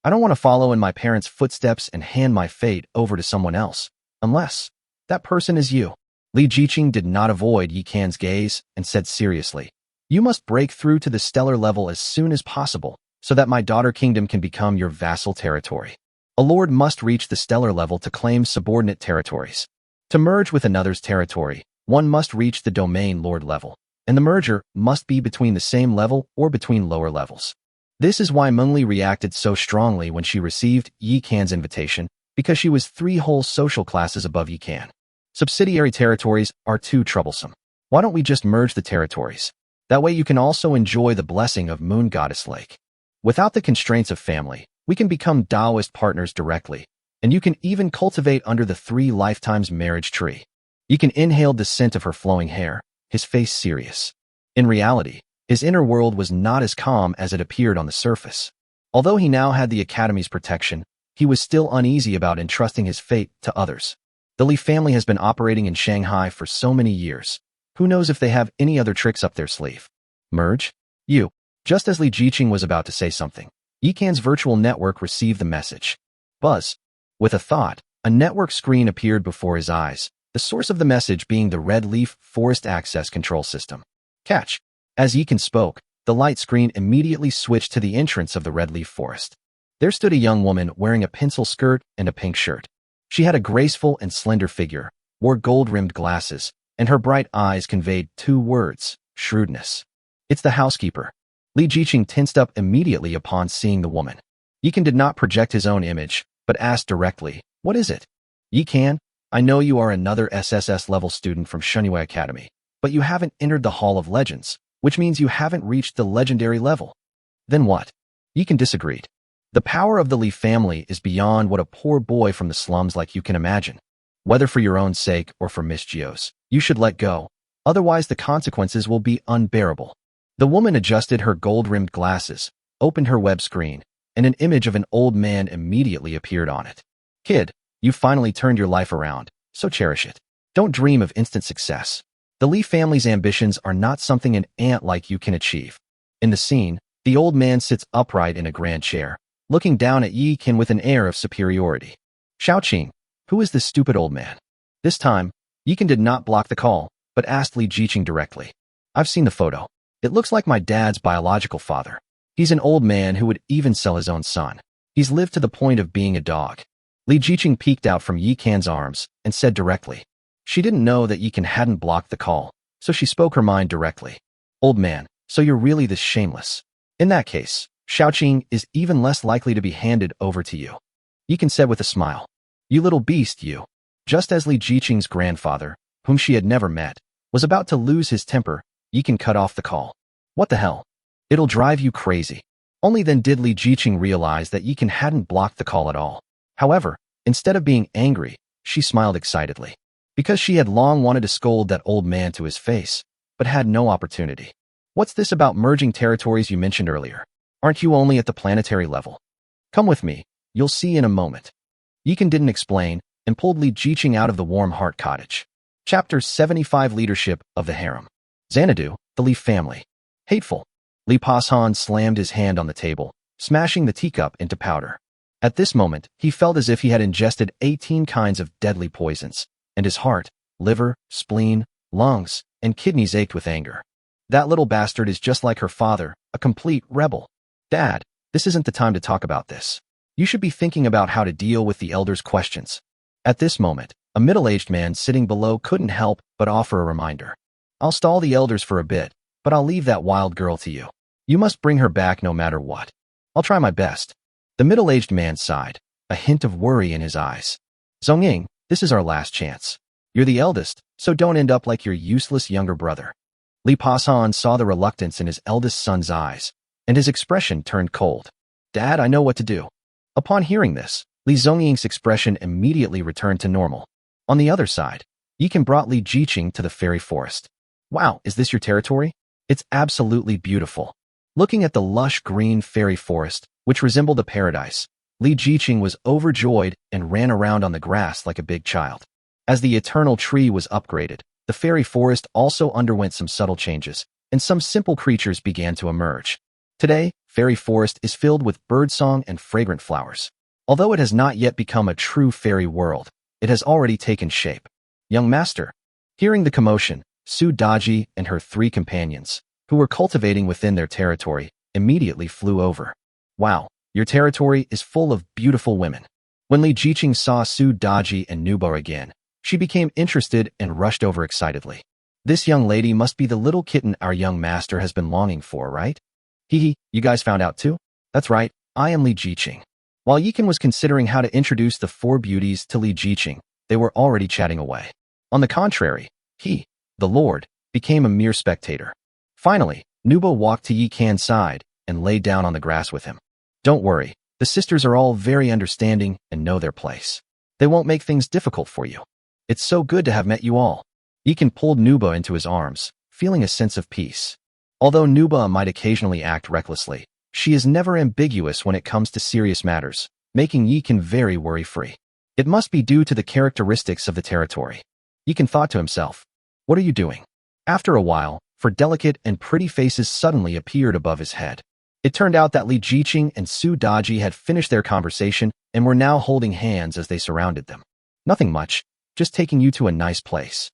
I don't want to follow in my parents' footsteps and hand my fate over to someone else, unless that person is you. Li Jiqing did not avoid Yikan's gaze and said seriously, "You must break through to the stellar level as soon as possible, so that my daughter kingdom can become your vassal territory. A lord must reach the stellar level to claim subordinate territories. To merge with another's territory, one must reach the domain lord level, and the merger must be between the same level or between lower levels." This is why Mengli reacted so strongly when she received Yikan's invitation, because she was 3 whole social classes above Yikan. Subsidiary territories are too troublesome. Why don't we just merge the territories? That way you can also enjoy the blessing of Moon Goddess Lake. Without the constraints of family, we can become Taoist partners directly, and you can even cultivate under the 3 lifetimes marriage tree. Yikan inhaled the scent of her flowing hair, his face serious. In reality, his inner world was not as calm as it appeared on the surface. Although he now had the Academy's protection, he was still uneasy about entrusting his fate to others. The Li family has been operating in Shanghai for so many years. Who knows if they have any other tricks up their sleeve? Merge? You. Just as Li Jiqing was about to say something, Yikan's virtual network received the message. Buzz. With a thought, a network screen appeared before his eyes, the source of the message being the Red Leaf Forest Access Control System. Catch. As Yikan spoke, the light screen immediately switched to the entrance of the Red Leaf Forest. There stood a young woman wearing a pencil skirt and a pink shirt. She had a graceful and slender figure, wore gold-rimmed glasses, and her bright eyes conveyed two words, shrewdness. It's the housekeeper. Li Jiqing tensed up immediately upon seeing the woman. Yikan did not project his own image, but asked directly, "What is it?" "Yikan, I know you are another SSS-level student from Shunyue Academy, but you haven't entered the Hall of Legends, which means you haven't reached the legendary level." "Then what?" Yikan disagreed. "The power of the Li family is beyond what a poor boy from the slums like you can imagine. Whether for your own sake or for Miss Gio's, you should let go, otherwise the consequences will be unbearable." The woman adjusted her gold-rimmed glasses, opened her web screen, and an image of an old man immediately appeared on it. "Kid, you finally turned your life around, so cherish it. Don't dream of instant success. The Li family's ambitions are not something an ant like you can achieve." In the scene, the old man sits upright in a grand chair, looking down at Yi Qin with an air of superiority. "Xiaoqing, who is this stupid old man?" This time, Yi Qin did not block the call, but asked Li Jiqing directly. "I've seen the photo. It looks like my dad's biological father. He's an old man who would even sell his own son. He's lived to the point of being a dog." Li Jiqing peeked out from Yi Qin's arms and said directly. She didn't know that Yi Qin hadn't blocked the call, so she spoke her mind directly. "Old man, so you're really this shameless. In that case, Xiaoqing is even less likely to be handed over to you." Yi Qin said with a smile. "You little beast, you." Just as Li Jiqing's grandfather, whom she had never met, was about to lose his temper, Yi Qin cut off the call. "What the hell? It'll drive you crazy." Only then did Li Jiqing realize that Yi Qin hadn't blocked the call at all. However, instead of being angry, she smiled excitedly. Because she had long wanted to scold that old man to his face, but had no opportunity. "What's this about merging territories you mentioned earlier? Aren't you only at the planetary level? Come with me, you'll see in a moment." Yi Qin didn't explain, and pulled Li Jiqing out of the warm heart cottage. Chapter 75 Leadership of the Harem. Xanadu, the Li family. Hateful. Li Pashan slammed his hand on the table, smashing the teacup into powder. At this moment, he felt as if he had ingested 18 kinds of deadly poisons, and his heart, liver, spleen, lungs, and kidneys ached with anger. That little bastard is just like her father, a complete rebel. "Dad, this isn't the time to talk about this. You should be thinking about how to deal with the elders' questions." At this moment, a middle-aged man sitting below couldn't help but offer a reminder. "I'll stall the elders for a bit, but I'll leave that wild girl to you. You must bring her back no matter what." "I'll try my best." The middle-aged man sighed, a hint of worry in his eyes. "Zongying, this is our last chance. You're the eldest, so don't end up like your useless younger brother." Li Pashan saw the reluctance in his eldest son's eyes, and his expression turned cold. "Dad, I know what to do." Upon hearing this, Li Zongying's expression immediately returned to normal. On the other side, Yi Qin brought Li Jiqing to the fairy forest. "Wow, is this your territory? It's absolutely beautiful." Looking at the lush green fairy forest, which resembled a paradise, Li Jiqing was overjoyed and ran around on the grass like a big child. As the eternal tree was upgraded, the fairy forest also underwent some subtle changes, and some simple creatures began to emerge. Today, fairy forest is filled with birdsong and fragrant flowers. Although it has not yet become a true fairy world, it has already taken shape. "Young master." Hearing the commotion, Su Daji and her 3 companions, who were cultivating within their territory, immediately flew over. "Wow, your territory is full of beautiful women." When Li Jiqing saw Su Daji and Nubo again, she became interested and rushed over excitedly. "This young lady must be the little kitten our young master has been longing for, right?" "Hee, you guys found out too?" "That's right, I am Li Jiqing." While Yi Qin was considering how to introduce the 4 beauties to Li Jiqing, they were already chatting away. On the contrary, he, the Lord, became a mere spectator. Finally, Nubo walked to Yi Qin's side and lay down on the grass with him. "Don't worry, the sisters are all very understanding and know their place. They won't make things difficult for you. It's so good to have met you all." Yi Qin pulled Nubo into his arms, feeling a sense of peace. Although Nuba might occasionally act recklessly, she is never ambiguous when it comes to serious matters, making Yi Qin very worry-free. It must be due to the characteristics of the territory. Yi Qin thought to himself, "What are you doing?" After a while, for delicate and pretty faces suddenly appeared above his head. It turned out that Li Jiqing and Su Daji had finished their conversation and were now holding hands as they surrounded them. Nothing much, just taking you to a nice place.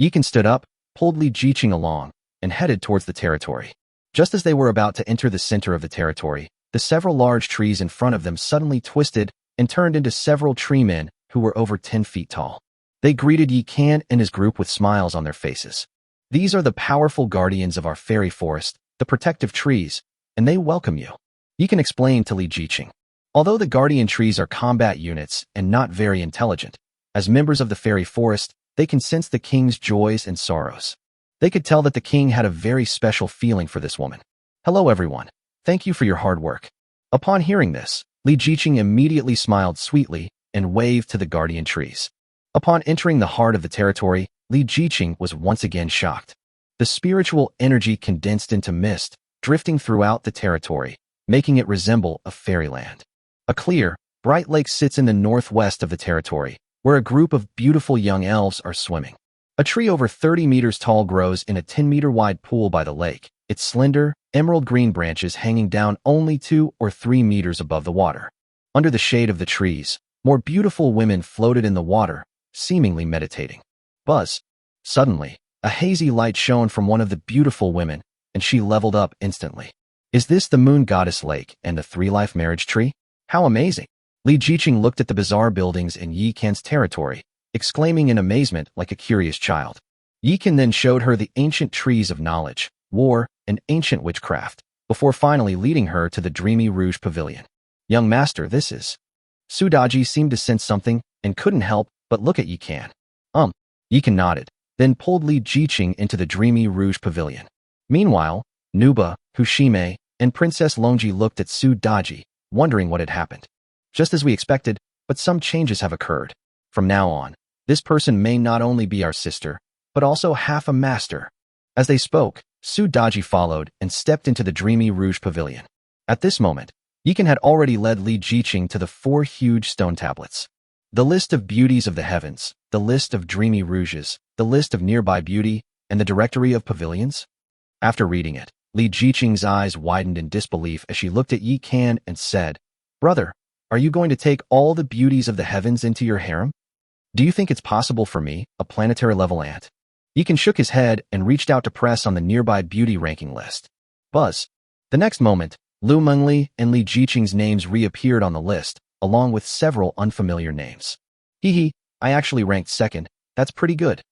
Yikan stood up, pulled Li Jiqing along, and headed towards the territory. Just as they were about to enter the center of the territory, the several large trees in front of them suddenly twisted and turned into several tree men who were over 10 feet tall. They greeted Yi Kan and his group with smiles on their faces. These are the powerful guardians of our fairy forest, the protective trees, and they welcome you. Yi Kan explained to Li Jiqing. Although the guardian trees are combat units and not very intelligent, as members of the fairy forest, they can sense the king's joys and sorrows. They could tell that the king had a very special feeling for this woman. Hello everyone. Thank you for your hard work. Upon hearing this, Li Jiqing immediately smiled sweetly and waved to the guardian trees. Upon entering the heart of the territory, Li Jiqing was once again shocked. The spiritual energy condensed into mist, drifting throughout the territory, making it resemble a fairyland. A clear, bright lake sits in the northwest of the territory, where a group of beautiful young elves are swimming. A tree over 30 meters tall grows in a 10-meter-wide pool by the lake, its slender, emerald green branches hanging down only 2 or 3 meters above the water. Under the shade of the trees, more beautiful women floated in the water, seemingly meditating. Buzz. Suddenly, a hazy light shone from one of the beautiful women, and she leveled up instantly. Is this the moon goddess lake and the three-life marriage tree? How amazing! Li Jiqing looked at the bizarre buildings in Yi Kan's territory, exclaiming in amazement like a curious child. Yi Kan then showed her the ancient trees of knowledge, war, and ancient witchcraft, before finally leading her to the dreamy Rouge Pavilion. Young master, this is... Su Daji seemed to sense something and couldn't help but look at Yi Kan. Yi Kan nodded, then pulled Li Jiqing into the dreamy Rouge Pavilion. Meanwhile, Nuba, Hushime, and Princess Longji looked at Su Daji, wondering what had happened. Just as we expected, but some changes have occurred. From now on, this person may not only be our sister, but also half a master. As they spoke, Su Daji followed and stepped into the dreamy Rouge Pavilion. At this moment, Yi Kan had already led Li Jiqing to the 4 huge stone tablets. The list of beauties of the heavens, the list of dreamy rouges, the list of nearby beauty, and the directory of pavilions? After reading it, Li Jiqing's eyes widened in disbelief as she looked at Yi Kan and said, Brother, are you going to take all the beauties of the heavens into your harem? Do you think it's possible for me, a planetary-level ant? Yi Kan shook his head and reached out to press on the nearby beauty ranking list. Buzz. The next moment, Lu Mengli and Li Jiqing's names reappeared on the list, along with several unfamiliar names. Hee, I actually ranked second. That's pretty good.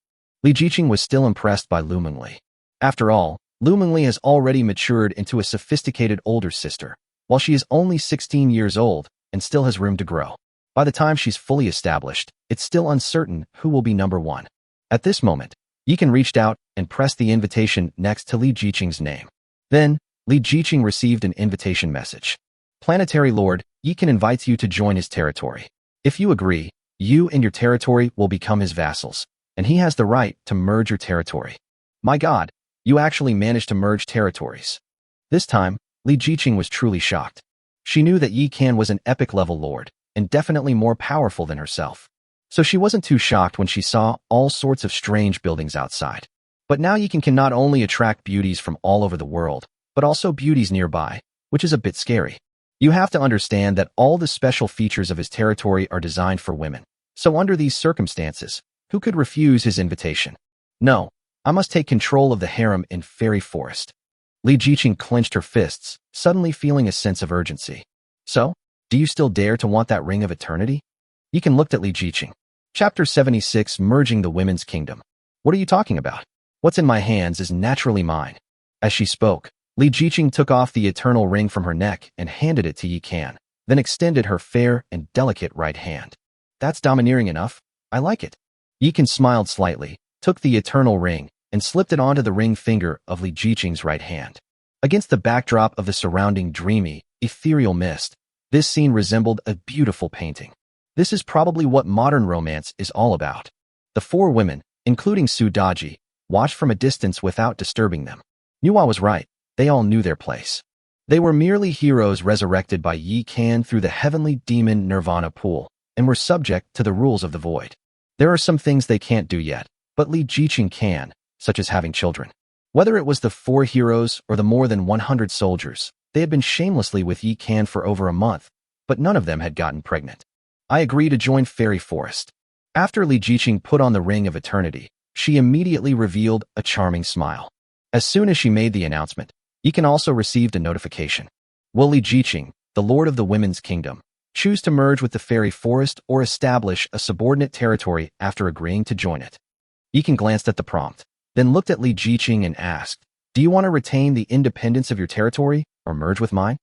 Li Jiqing was still impressed by Lu Mengli. After all, Lu Mengli has already matured into a sophisticated older sister, while she is only 16 years old and still has room to grow. By the time she's fully established, it's still uncertain who will be number 1. At this moment, Yi Kan reached out and pressed the invitation next to Li Jiqing's name. Then, Li Jiqing received an invitation message. Planetary Lord, Yi Kan invites you to join his territory. If you agree, you and your territory will become his vassals, and he has the right to merge your territory. My God, you actually managed to merge territories. This time, Li Jiqing was truly shocked. She knew that Yi Kan was an epic-level lord, and definitely more powerful than herself. So she wasn't too shocked when she saw all sorts of strange buildings outside. But now Yi Kan can not only attract beauties from all over the world, but also beauties nearby, which is a bit scary. You have to understand that all the special features of his territory are designed for women. So under these circumstances, who could refuse his invitation? No, I must take control of the harem in Fairy Forest. Li Jiqing clenched her fists, suddenly feeling a sense of urgency. So, do you still dare to want that ring of eternity? Yi Kan looked at Li Jiqing. Chapter 76, Merging the Women's Kingdom. What are you talking about? What's in my hands is naturally mine. As she spoke, Li Jiqing took off the eternal ring from her neck and handed it to Yi Kan, then extended her fair and delicate right hand. That's domineering enough. I like it. Yi Kan smiled slightly, took the eternal ring, and slipped it onto the ring finger of Li Jiqing's right hand. Against the backdrop of the surrounding dreamy, ethereal mist, this scene resembled a beautiful painting. This is probably what modern romance is all about. The 4 women, including Su Daji, watched from a distance without disturbing them. Nuwa was right. They all knew their place. They were merely heroes resurrected by Yi Kan through the heavenly demon Nirvana pool, and were subject to the rules of the void. There are some things they can't do yet, but Li Jiqing can, such as having children. Whether it was the 4 heroes or the more than 100 soldiers, they had been shamelessly with Yi Kan for over a month, but none of them had gotten pregnant. I agree to join Fairy Forest. After Li Jiqing put on the Ring of Eternity, she immediately revealed a charming smile. As soon as she made the announcement, Yi Kan also received a notification. Will Li Jiqing, the Lord of the Women's Kingdom, choose to merge with the Fairy Forest or establish a subordinate territory after agreeing to join it? Yi Kan glanced at the prompt, then looked at Li Jiqing and asked, do you want to retain the independence of your territory or merge with mine?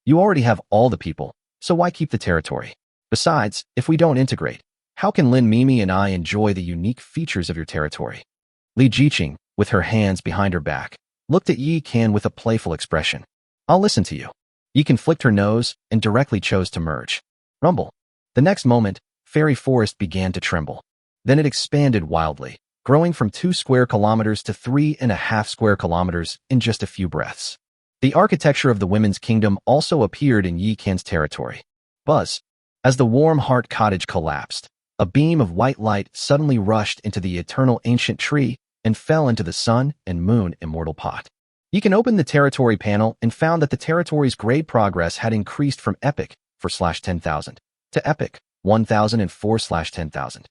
You already have all the people, so why keep the territory? Besides, if we don't integrate, how can Lin Mimi and I enjoy the unique features of your territory? Li Jiqing, with her hands behind her back, looked at Yi Kan with a playful expression. I'll listen to you. Yi Kan flicked her nose and directly chose to merge. Rumble. The next moment, Fairy Forest began to tremble. Then it expanded wildly, growing from 2 square kilometers to 3.5 square kilometers in just a few breaths. The architecture of the Women's Kingdom also appeared in Yi Kan's territory. Buzz. As the Warm Heart Cottage collapsed, a beam of white light suddenly rushed into the eternal ancient tree and fell into the Sun and Moon immortal pot. Yi Kan opened the territory panel and found that the territory's grade progress had increased from Epic 4/10,000 to Epic 1004/10,000.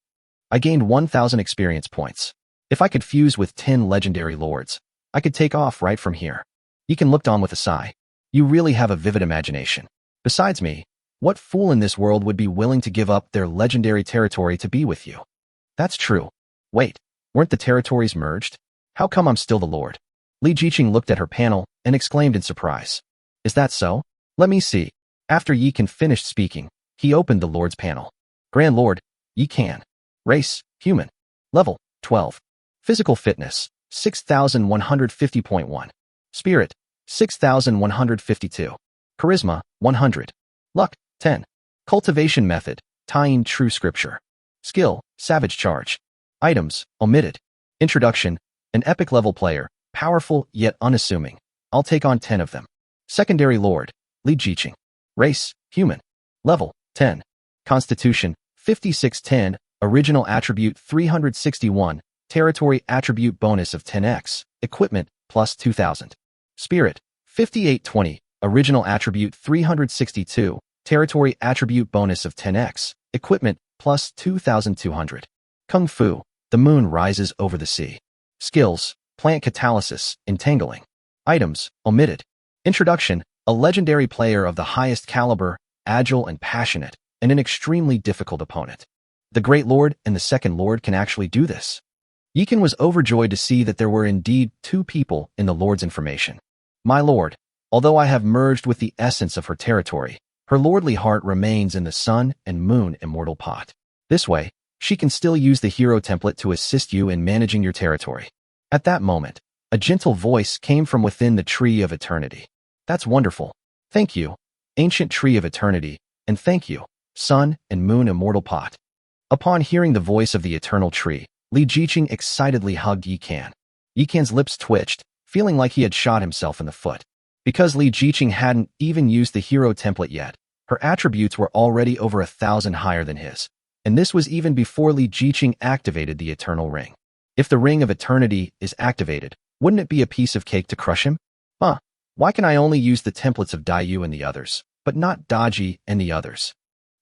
I gained 1,000 experience points. If I could fuse with 10 legendary lords, I could take off right from here. Yi Kan looked on with a sigh. You really have a vivid imagination. Besides me, what fool in this world would be willing to give up their legendary territory to be with you? That's true. Wait, weren't the territories merged? How come I'm still the lord? Li Jiqing looked at her panel and exclaimed in surprise. Is that so? Let me see. After Yi Kan finished speaking, he opened the lord's panel. Grand Lord, Yi Kan. Race, human. Level, 12. Physical fitness, 6,150.1. Spirit, 6,152. Charisma, 100. Luck, 10. Cultivation method, tying true scripture. Skill, savage charge. Items, omitted. Introduction, an epic level player, powerful yet unassuming. I'll take on 10 of them. Secondary Lord, Li Jiqing. Race, human. Level, 10. Constitution, 5610. Original attribute 361. Territory attribute bonus of 10x. Equipment, plus 2,000. Spirit, 5820. Original attribute 362. Territory attribute bonus of 10x. Equipment, plus 2,200. Kung Fu, the moon rises over the sea. Skills, plant catalysis, entangling. Items, omitted. Introduction, a legendary player of the highest caliber, agile and passionate, and an extremely difficult opponent. The Great Lord and the Second Lord can actually do this. Yi Kan was overjoyed to see that there were indeed 2 people in the Lord's information. My lord, although I have merged with the essence of her territory, her lordly heart remains in the Sun and Moon immortal pot. This way, she can still use the hero template to assist you in managing your territory. At that moment, a gentle voice came from within the Tree of Eternity. That's wonderful. Thank you, ancient Tree of Eternity, and thank you, Sun and Moon immortal pot. Upon hearing the voice of the eternal tree, Li Jiqing excitedly hugged Yi Kan. Yi Kan's lips twitched, feeling like he had shot himself in the foot. Because Li Jiqing hadn't even used the hero template yet, her attributes were already over 1,000 higher than his. And this was even before Li Jiqing activated the Eternal Ring. If the Ring of Eternity is activated, wouldn't it be a piece of cake to crush him? Why can I only use the templates of Daiyu and the others, but not Daji and the others?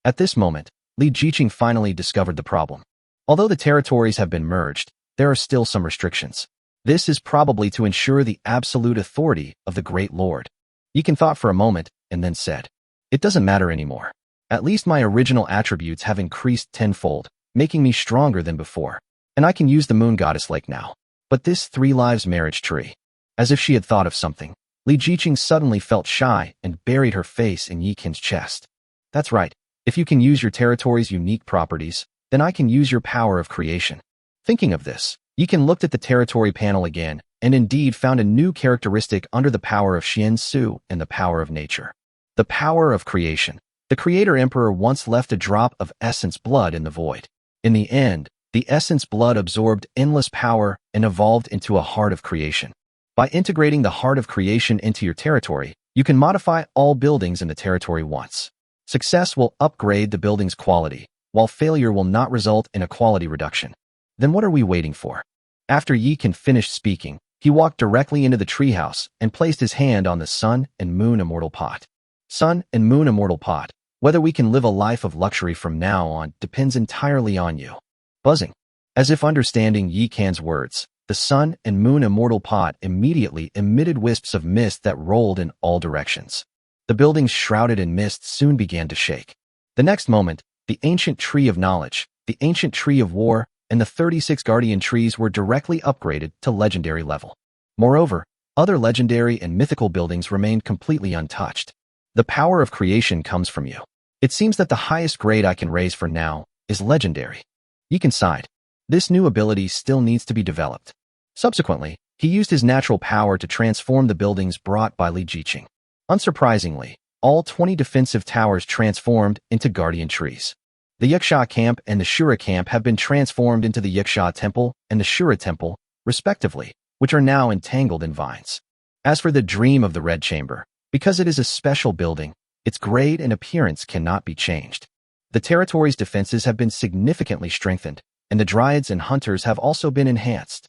At this moment, Li Jiqing finally discovered the problem. Although the territories have been merged, there are still some restrictions. This is probably to ensure the absolute authority of the Great Lord. Yi Kan thought for a moment and then said, it doesn't matter anymore. At least my original attributes have increased tenfold, making me stronger than before. And I can use the Moon Goddess Lake now. But this 3 lives marriage tree. As if she had thought of something, Li Jiqing suddenly felt shy and buried her face in Yi Kan's chest. That's right. If you can use your territory's unique properties, then I can use your power of creation. Thinking of this, Yi Kan looked at the territory panel again and indeed found a new characteristic under the power of Xian Su and the power of nature. The power of creation. The Creator Emperor once left a drop of essence blood in the void. In the end, the essence blood absorbed endless power and evolved into a heart of creation. By integrating the heart of creation into your territory, you can modify all buildings in the territory once. Success will upgrade the building's quality, while failure will not result in a quality reduction. Then what are we waiting for? After Yi Kan finished speaking, He walked directly into the treehouse and placed his hand on the sun and moon immortal pot. Sun and moon immortal pot. Whether we can live a life of luxury from now on depends entirely on you. Buzzing. As if understanding Yi Kan's words, the sun and moon immortal pot immediately emitted wisps of mist that rolled in all directions. The buildings shrouded in mist soon began to shake. The next moment, the ancient tree of knowledge, the ancient tree of war, and the 36 guardian trees were directly upgraded to legendary level. Moreover, other legendary and mythical buildings remained completely untouched. The power of creation comes from you. It seems that the highest grade I can raise for now is legendary. Yi Kan sighed. This new ability still needs to be developed. Subsequently, he used his natural power to transform the buildings brought by Li Jiqing. Unsurprisingly, all 20 defensive towers transformed into guardian trees. The Yaksha camp and the Shura camp have been transformed into the Yaksha temple and the Shura temple, respectively, which are now entangled in vines. As for the dream of the Red Chamber, because it is a special building, its grade and appearance cannot be changed. The territory's defenses have been significantly strengthened, and the dryads and hunters have also been enhanced.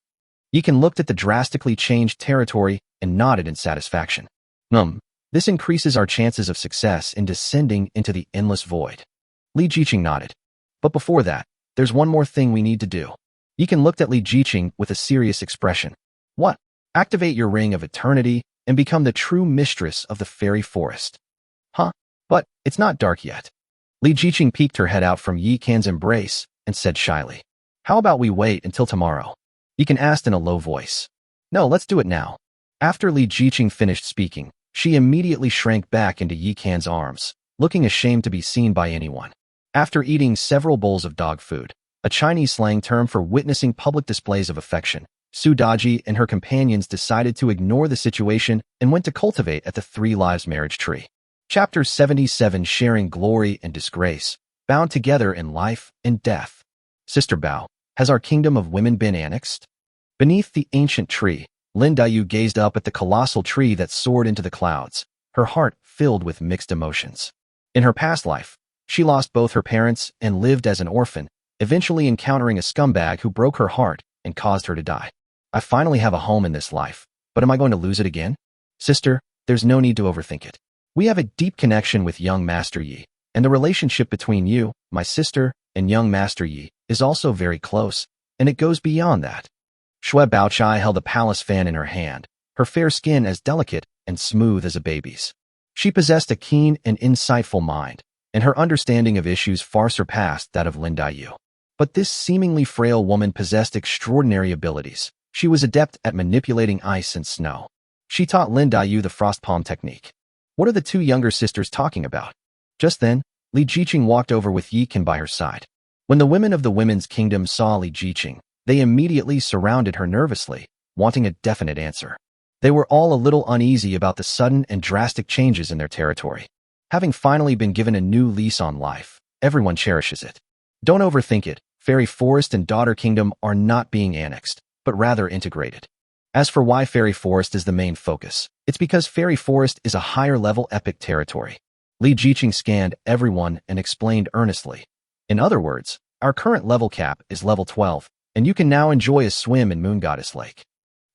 Yi Kan looked at the drastically changed territory and nodded in satisfaction. This increases our chances of success in descending into the endless void. Li Jiqing nodded. But before that, there's one more thing we need to do. Yi Kan looked at Li Jiqing with a serious expression. What? Activate your ring of eternity and become the true mistress of the fairy forest. Huh? But it's not dark yet. Li Jiqing peeked her head out from Yi Kan's embrace and said shyly. How about we wait until tomorrow? Yi Kan asked in a low voice. No, let's do it now. After Li Jiqing finished speaking, she immediately shrank back into Yi Kan's arms, looking ashamed to be seen by anyone. After eating several bowls of dog food, a Chinese slang term for witnessing public displays of affection, Su Daji and her companions decided to ignore the situation and went to cultivate at the Three Lives marriage tree. Chapter 77 Sharing Glory and Disgrace, Bound Together in Life and Death. Sister Bao, has our kingdom of women been annexed? Beneath the ancient tree, Lin Dayu gazed up at the colossal tree that soared into the clouds, her heart filled with mixed emotions. In her past life, she lost both her parents and lived as an orphan, eventually encountering a scumbag who broke her heart and caused her to die. I finally have a home in this life, but am I going to lose it again? Sister, there's no need to overthink it. We have a deep connection with young Master Yi, and the relationship between you, my sister, and young Master Yi is also very close, and it goes beyond that. Shui Baochai held a palace fan in her hand, her fair skin as delicate and smooth as a baby's. She possessed a keen and insightful mind, and her understanding of issues far surpassed that of Lin Dayu. But this seemingly frail woman possessed extraordinary abilities. She was adept at manipulating ice and snow. She taught Lin Dayu the frost palm technique. What are the two younger sisters talking about? Just then, Li Jiqing walked over with Yi Kan by her side. When the women of the women's kingdom saw Li Jiqing, they immediately surrounded her nervously, wanting a definite answer. They were all a little uneasy about the sudden and drastic changes in their territory. Having finally been given a new lease on life, everyone cherishes it. Don't overthink it. Fairy Forest and Daughter Kingdom are not being annexed, but rather integrated. As for why Fairy Forest is the main focus, it's because Fairy Forest is a higher-level epic territory. Li Jiqing scanned everyone and explained earnestly. In other words, our current level cap is level 12, and you can now enjoy a swim in Moon Goddess Lake.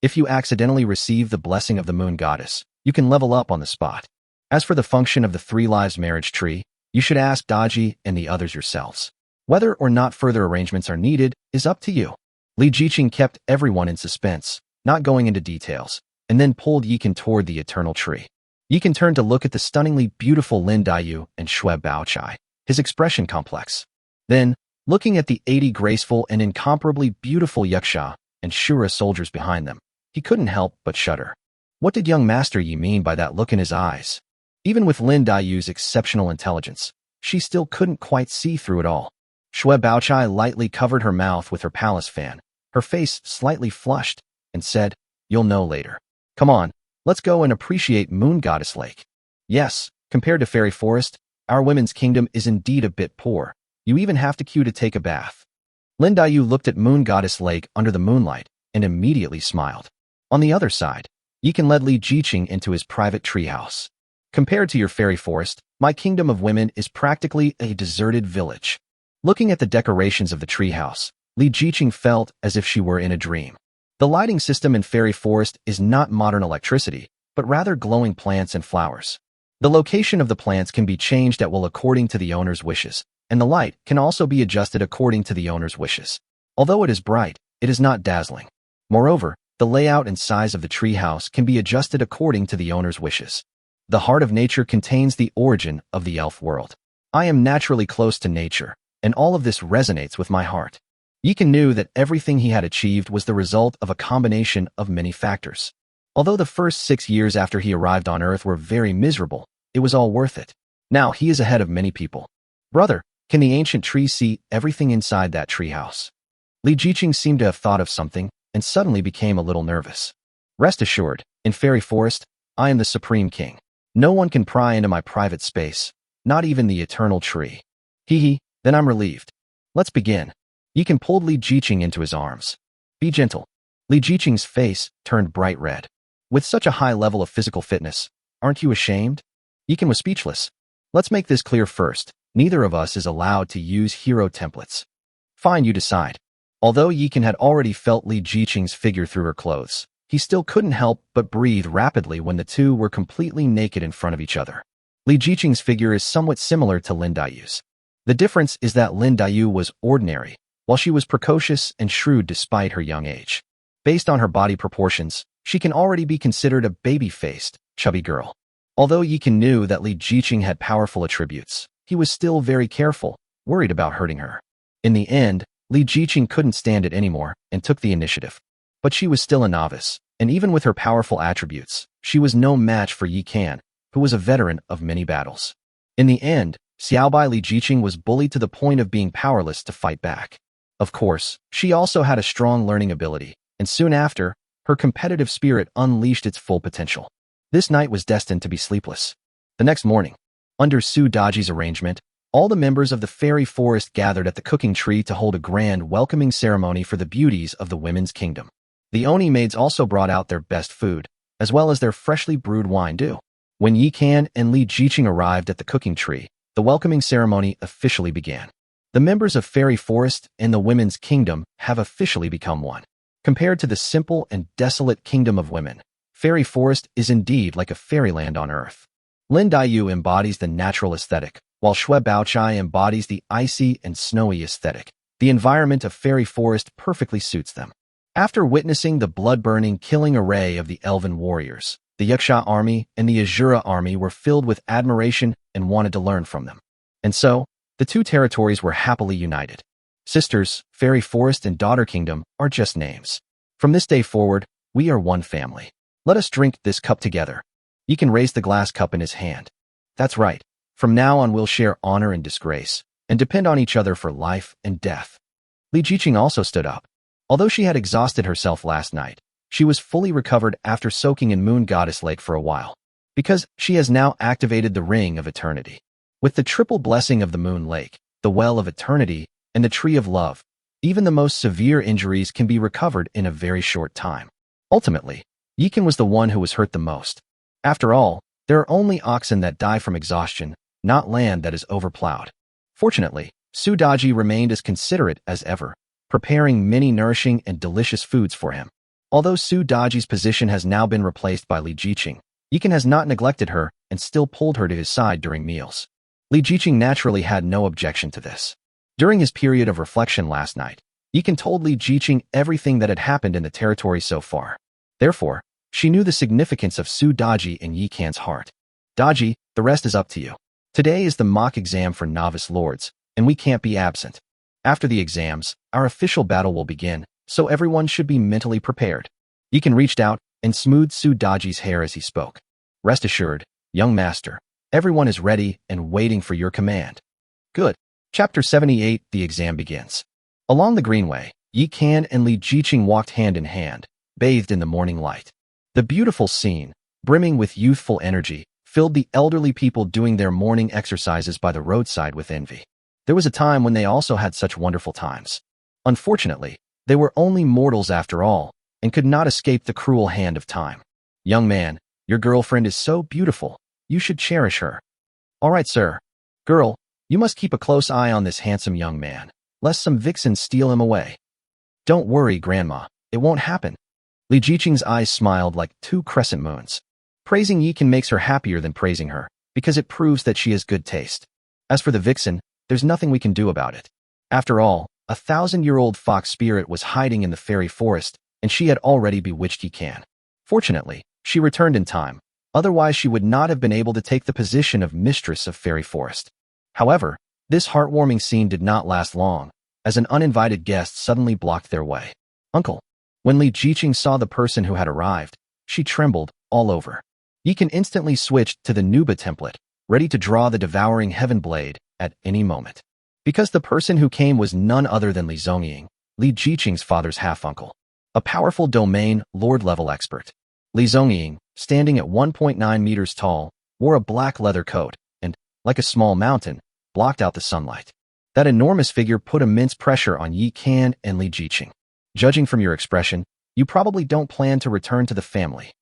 If you accidentally receive the blessing of the Moon Goddess, you can level up on the spot. As for the function of the Three Lives marriage tree, you should ask Daji and the others yourselves. Whether or not further arrangements are needed is up to you. Li Jiqing kept everyone in suspense, not going into details, and then pulled Yi Kan toward the eternal tree. Yi Kan turned to look at the stunningly beautiful Lin Dayu and Shui Baochai, his expression complex. Then, looking at the 80 graceful and incomparably beautiful Yaksha and Shura soldiers behind them, he couldn't help but shudder. What did young Master Yi mean by that look in his eyes? Even with Lin Dayu's exceptional intelligence, she still couldn't quite see through it all. Shui Baochai lightly covered her mouth with her palace fan, her face slightly flushed, and said, "You'll know later. Come on, let's go and appreciate Moon Goddess Lake." Yes, compared to Fairy Forest, our women's kingdom is indeed a bit poor. You even have to queue to take a bath. Lin Dayu looked at Moon Goddess Lake under the moonlight and immediately smiled. On the other side, Yi Kan led Li Jiqing into his private treehouse. Compared to your Fairy Forest, my kingdom of women is practically a deserted village. Looking at the decorations of the treehouse, Li Jiqing felt as if she were in a dream. The lighting system in Fairy Forest is not modern electricity, but rather glowing plants and flowers. The location of the plants can be changed at will according to the owner's wishes, and the light can also be adjusted according to the owner's wishes. Although it is bright, it is not dazzling. Moreover, the layout and size of the treehouse can be adjusted according to the owner's wishes. The heart of nature contains the origin of the elf world. I am naturally close to nature, and all of this resonates with my heart. Yikan knew that everything he had achieved was the result of a combination of many factors. Although the first 6 years after he arrived on Earth were very miserable, it was all worth it. Now he is ahead of many people. Brother, can the ancient tree see everything inside that treehouse? Li Jiqing seemed to have thought of something and suddenly became a little nervous. Rest assured, in Fairy Forest, I am the Supreme King. No one can pry into my private space, not even the eternal tree. Hee, then I'm relieved. Let's begin. Yikan pulled Li Jiqing into his arms. Be gentle. Li Jiqing's face turned bright red. With such a high level of physical fitness, aren't you ashamed? Yikan was speechless. Let's make this clear first. Neither of us is allowed to use hero templates. Fine, you decide. Although Yikan had already felt Li Jiqing's figure through her clothes, he still couldn't help but breathe rapidly when the two were completely naked in front of each other. Li Jiqing's figure is somewhat similar to Lin Daiyu's. The difference is that Lin Daiyu was ordinary, while she was precocious and shrewd despite her young age. Based on her body proportions, she can already be considered a baby-faced, chubby girl. Although Yikan knew that Li Jiqing had powerful attributes, he was still very careful, worried about hurting her. In the end, Li Jiqing couldn't stand it anymore and took the initiative. But she was still a novice, and even with her powerful attributes, she was no match for Yikan, who was a veteran of many battles. In the end, Xiaobai Li Jiqing was bullied to the point of being powerless to fight back. Of course, she also had a strong learning ability, and soon after, her competitive spirit unleashed its full potential. This night was destined to be sleepless. The next morning, under Su Daji's arrangement, all the members of the Fairy Forest gathered at the cooking tree to hold a grand welcoming ceremony for the beauties of the women's kingdom. The Oni maids also brought out their best food, as well as their freshly brewed wine too. When Yikan and Li Jiqing arrived at the cooking tree, the welcoming ceremony officially began. The members of Fairy Forest and the women's kingdom have officially become one. Compared to the simple and desolate kingdom of women, Fairy Forest is indeed like a fairyland on Earth. Lin Daiyu embodies the natural aesthetic, while Xue Baochai embodies the icy and snowy aesthetic. The environment of Fairy Forest perfectly suits them. After witnessing the blood-burning killing array of the elven warriors, the Yaksha army and the Azura army were filled with admiration and wanted to learn from them. And so, the two territories were happily united. Sisters, Fairy Forest and Daughter Kingdom are just names. From this day forward, we are one family. Let us drink this cup together. Yikan raised the glass cup in his hand. That's right. From now on we'll share honor and disgrace, and depend on each other for life and death. Li Jiqing also stood up. Although she had exhausted herself last night, she was fully recovered after soaking in Moon Goddess Lake for a while, because she has now activated the Ring of Eternity. With the triple blessing of the Moon Lake, the Well of Eternity, and the Tree of Love, even the most severe injuries can be recovered in a very short time. Ultimately, Yikan was the one who was hurt the most. After all, there are only oxen that die from exhaustion, not land that is overplowed. Fortunately, Su Daji remained as considerate as ever, preparing many nourishing and delicious foods for him. Although Su Daji's position has now been replaced by Li Jiqing, Yikan has not neglected her and still pulled her to his side during meals. Li Jiqing naturally had no objection to this. During his period of reflection last night, Yikan told Li Jiqing everything that had happened in the territory so far. Therefore, she knew the significance of Su Daji in Yikan's heart. Daji, the rest is up to you. Today is the mock exam for novice lords, and we can't be absent. After the exams, our official battle will begin, so everyone should be mentally prepared. Yikan reached out and smoothed Su Daji's hair as he spoke. Rest assured, young master, everyone is ready and waiting for your command. Good. Chapter 78, the exam begins. Along the greenway, Yikan and Li Jiqing walked hand in hand, bathed in the morning light. The beautiful scene, brimming with youthful energy, filled the elderly people doing their morning exercises by the roadside with envy. There was a time when they also had such wonderful times. Unfortunately, they were only mortals after all, and could not escape the cruel hand of time. Young man, your girlfriend is so beautiful, you should cherish her. All right, sir. Girl, you must keep a close eye on this handsome young man, lest some vixen steal him away. Don't worry, Grandma, it won't happen. Li Jiqing's eyes smiled like two crescent moons. Praising Yi Can makes her happier than praising her, because it proves that she has good taste. As for the vixen, there's nothing we can do about it. After all, a 1,000-year-old fox spirit was hiding in the fairy forest, and she had already bewitched Yi Can. Fortunately, she returned in time. Otherwise, she would not have been able to take the position of mistress of fairy forest. However, this heartwarming scene did not last long, as an uninvited guest suddenly blocked their way. Uncle. When Li Jiqing saw the person who had arrived, she trembled all over. Yi Can instantly switched to the Nuba template, ready to draw the devouring heaven blade at any moment. Because the person who came was none other than Li Zongying, Li Jiqing's father's half-uncle. A powerful domain lord-level expert. Li Zongying, standing at 1.9 meters tall, wore a black leather coat and, like a small mountain, blocked out the sunlight. That enormous figure put immense pressure on Yi Can and Li Jiqing. Judging from your expression, you probably don't plan to return to the family.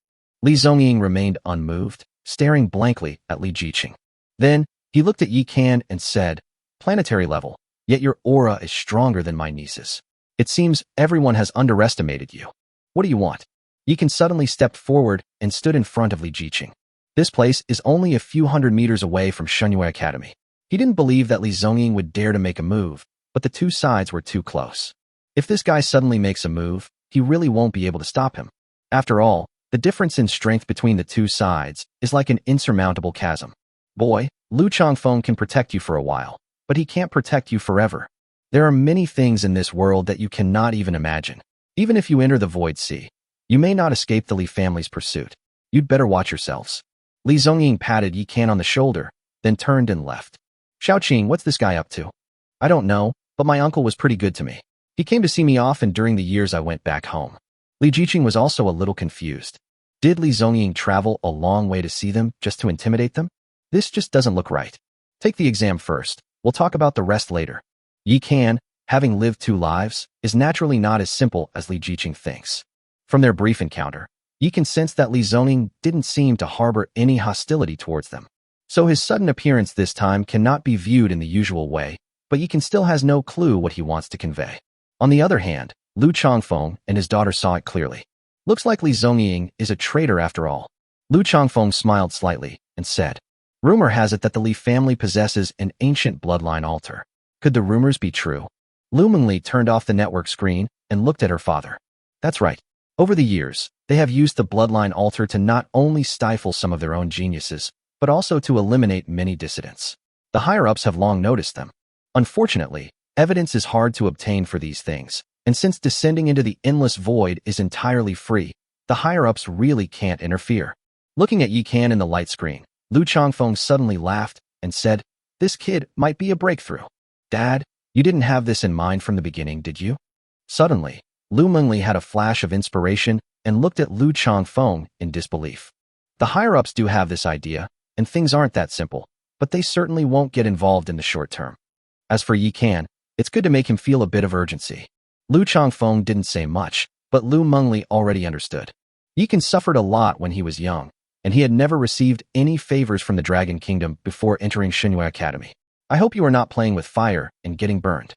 Li Zongying remained unmoved, staring blankly at Li Jiqing. Then, he looked at Yi Can and said, "Planetary level, yet your aura is stronger than my niece's. It seems everyone has underestimated you. What do you want?" Yi Can suddenly stepped forward and stood in front of Li Jiqing. This place is only a few hundred meters away from Shunyue Academy. He didn't believe that Li Zongying would dare to make a move, but the two sides were too close. If this guy suddenly makes a move, he really won't be able to stop him. After all, the difference in strength between the two sides is like an insurmountable chasm. Boy, Lu Changfeng can protect you for a while, but he can't protect you forever. There are many things in this world that you cannot even imagine. Even if you enter the Void Sea, you may not escape the Li family's pursuit. You'd better watch yourselves. Li Zongying patted Yi Can on the shoulder, then turned and left. Xiaoqing, what's this guy up to? I don't know, but my uncle was pretty good to me. He came to see me often during the years I went back home. Li Jiqing was also a little confused. Did Li Zongying travel a long way to see them just to intimidate them? This just doesn't look right. Take the exam first. We'll talk about the rest later. Yi Can, having lived two lives, is naturally not as simple as Li Jiqing thinks. From their brief encounter, Yi Can sensed that Li Zongying didn't seem to harbor any hostility towards them. So his sudden appearance this time cannot be viewed in the usual way, but Yi Can still has no clue what he wants to convey. On the other hand, Lu Changfeng and his daughter saw it clearly. Looks like Li Zongying is a traitor after all. Lu Changfeng smiled slightly and said, "Rumor has it that the Li family possesses an ancient bloodline altar. Could the rumors be true?" Lu Mengli turned off the network screen and looked at her father. That's right. Over the years, they have used the bloodline altar to not only stifle some of their own geniuses, but also to eliminate many dissidents. The higher-ups have long noticed them. Unfortunately, evidence is hard to obtain for these things, and since descending into the endless void is entirely free, the higher-ups really can't interfere. Looking at Yi Can in the light screen, Lu Changfeng suddenly laughed and said, "This kid might be a breakthrough. Dad, you didn't have this in mind from the beginning, did you?" Suddenly, Lu Mengli had a flash of inspiration and looked at Lu Changfeng in disbelief. The higher-ups do have this idea, and things aren't that simple, but they certainly won't get involved in the short term. As for Yi Can, it's good to make him feel a bit of urgency. Lu Changfeng didn't say much, but Lu Mengli already understood. Yi Can suffered a lot when he was young, and he had never received any favors from the Dragon Kingdom before entering Shunyue Academy. I hope you are not playing with fire and getting burned.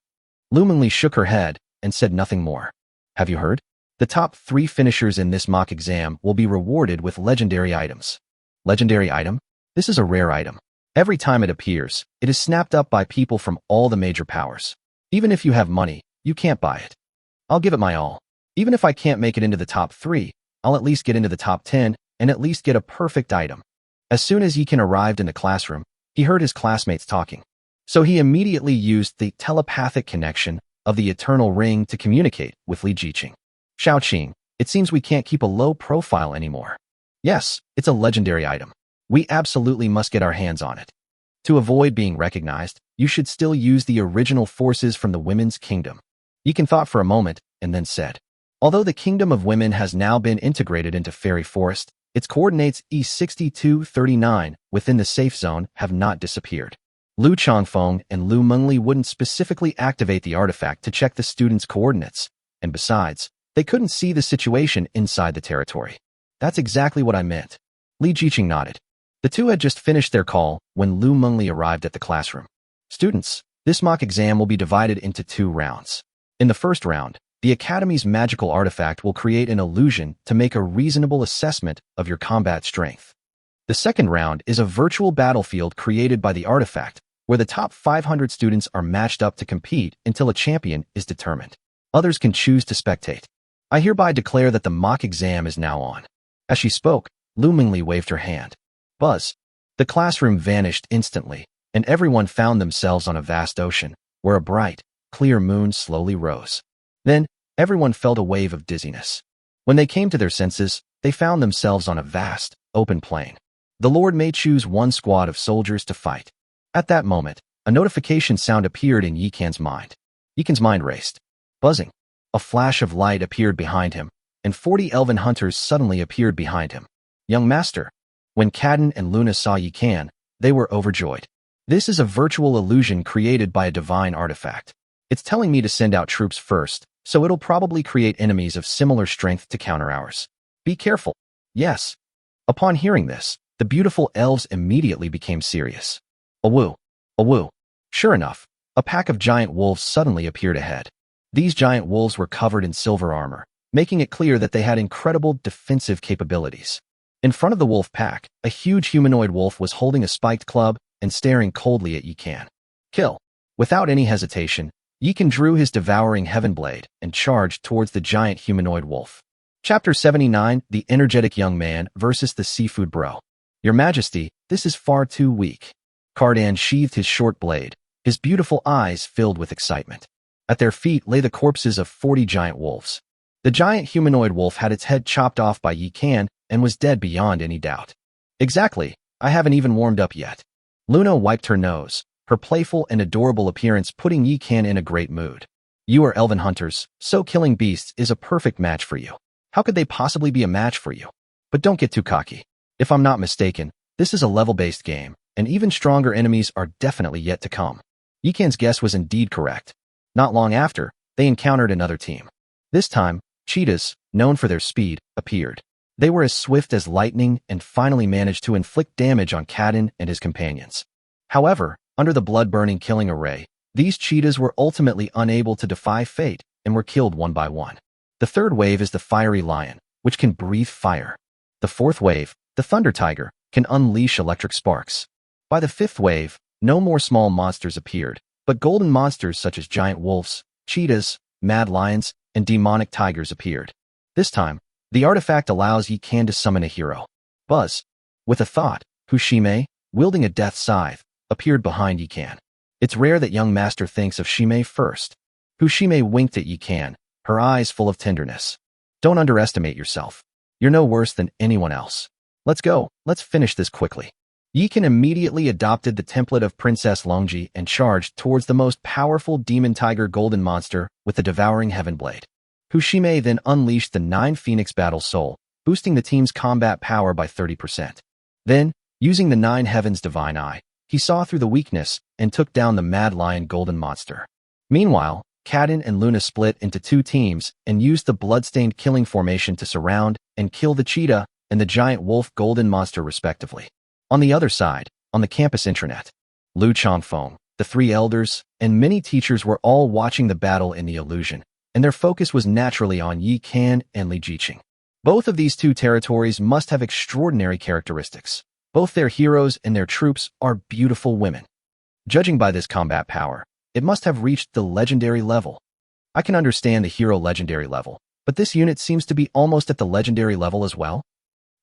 Lu Mengli shook her head and said nothing more. Have you heard? The top 3 finishers in this mock exam will be rewarded with legendary items. Legendary item? This is a rare item. Every time it appears, it is snapped up by people from all the major powers. Even if you have money, you can't buy it. I'll give it my all. Even if I can't make it into the top 3, I'll at least get into the top 10 and at least get a perfect item. As soon as Yi Can arrived in the classroom, he heard his classmates talking. So he immediately used the telepathic connection of the Eternal Ring to communicate with Li Jiqing. Xiaoqing, it seems we can't keep a low profile anymore. Yes, it's a legendary item. We absolutely must get our hands on it. To avoid being recognized, you should still use the original forces from the Women's Kingdom. Yi Can thought for a moment and then said, although the Kingdom of Women has now been integrated into Fairy Forest, its coordinates E6239 within the safe zone have not disappeared. Lu Changfeng and Lu Mengli wouldn't specifically activate the artifact to check the students' coordinates, and besides, they couldn't see the situation inside the territory. That's exactly what I meant. Li Jiqing nodded. The two had just finished their call when Lu Mengli arrived at the classroom. Students, this mock exam will be divided into 2 rounds. In the first round, The Academy's magical artifact will create an illusion to make a reasonable assessment of your combat strength. The second round is a virtual battlefield created by the artifact, where the top 500 students are matched up to compete until a champion is determined. Others can choose to spectate. I hereby declare that the mock exam is now on. As she spoke, Lu waved her hand. Buzz. The classroom vanished instantly, and everyone found themselves on a vast ocean, where a bright, clear moon slowly rose. Then, everyone felt a wave of dizziness. When they came to their senses, they found themselves on a vast, open plain. The Lord may choose one squad of soldiers to fight. At that moment, a notification sound appeared in Yikan's mind. Yikan's mind raced. Buzzing. A flash of light appeared behind him, and 40 elven hunters suddenly appeared behind him. Young master. When Kadin and Luna saw Yikan, they were overjoyed. This is a virtual illusion created by a divine artifact. It's telling me to send out troops first, so it'll probably create enemies of similar strength to counter ours. Be careful. Yes. Upon hearing this, the beautiful elves immediately became serious. Awoo. Awoo. Sure enough, a pack of giant wolves suddenly appeared ahead. These giant wolves were covered in silver armor, making it clear that they had incredible defensive capabilities. In front of the wolf pack, a huge humanoid wolf was holding a spiked club and staring coldly at Yikan. Kill. Without any hesitation, Yikan drew his devouring heaven blade and charged towards the giant humanoid wolf. Chapter 79, The Energetic Young Man versus the Seafood Bro. Your Majesty, this is far too weak. Cardan sheathed his short blade, his beautiful eyes filled with excitement. At their feet lay the corpses of 40 giant wolves. The giant humanoid wolf had its head chopped off by Yikan and was dead beyond any doubt. Exactly, I haven't even warmed up yet. Luna wiped her nose, her playful and adorable appearance putting Yikan in a great mood. You are elven hunters, so killing beasts is a perfect match for you. How could they possibly be a match for you? But don't get too cocky. If I'm not mistaken, this is a level-based game, and even stronger enemies are definitely yet to come. Yikan's guess was indeed correct. Not long after, they encountered another team. This time, cheetahs, known for their speed, appeared. They were as swift as lightning and finally managed to inflict damage on Kadin and his companions. However, under the blood-burning killing array, these cheetahs were ultimately unable to defy fate and were killed one by one. The third wave is the fiery lion, which can breathe fire. The fourth wave, the thunder tiger, can unleash electric sparks. By the fifth wave, no more small monsters appeared, but golden monsters such as giant wolves, cheetahs, mad lions, and demonic tigers appeared. This time, the artifact allows Yikan to summon a hero. Buzz. With a thought, Hushime, wielding a death scythe, appeared behind Yikan. It's rare that young master thinks of Shime first. Hushime winked at Yikan, her eyes full of tenderness. Don't underestimate yourself. You're no worse than anyone else. Let's go, let's finish this quickly. Yikan immediately adopted the template of Princess Longji and charged towards the most powerful demon tiger golden monster with the devouring heaven blade. Hushime then unleashed the 9 Phoenix Battle Soul, boosting the team's combat power by 30%. Then, using the 9 Heavens Divine Eye, he saw through the weakness and took down the Mad Lion Golden Monster. Meanwhile, Kadin and Luna split into 2 teams and used the bloodstained killing formation to surround and kill the cheetah and the giant wolf golden monster respectively. On the other side, on the campus intranet, Lu Changfeng, the 3 elders, and many teachers were all watching the battle in the illusion, and their focus was naturally on Yikan and Li Jiqing. Both of these 2 territories must have extraordinary characteristics. Both their heroes and their troops are beautiful women. Judging by this combat power, it must have reached the legendary level. I can understand the hero legendary level, but this unit seems to be almost at the legendary level as well.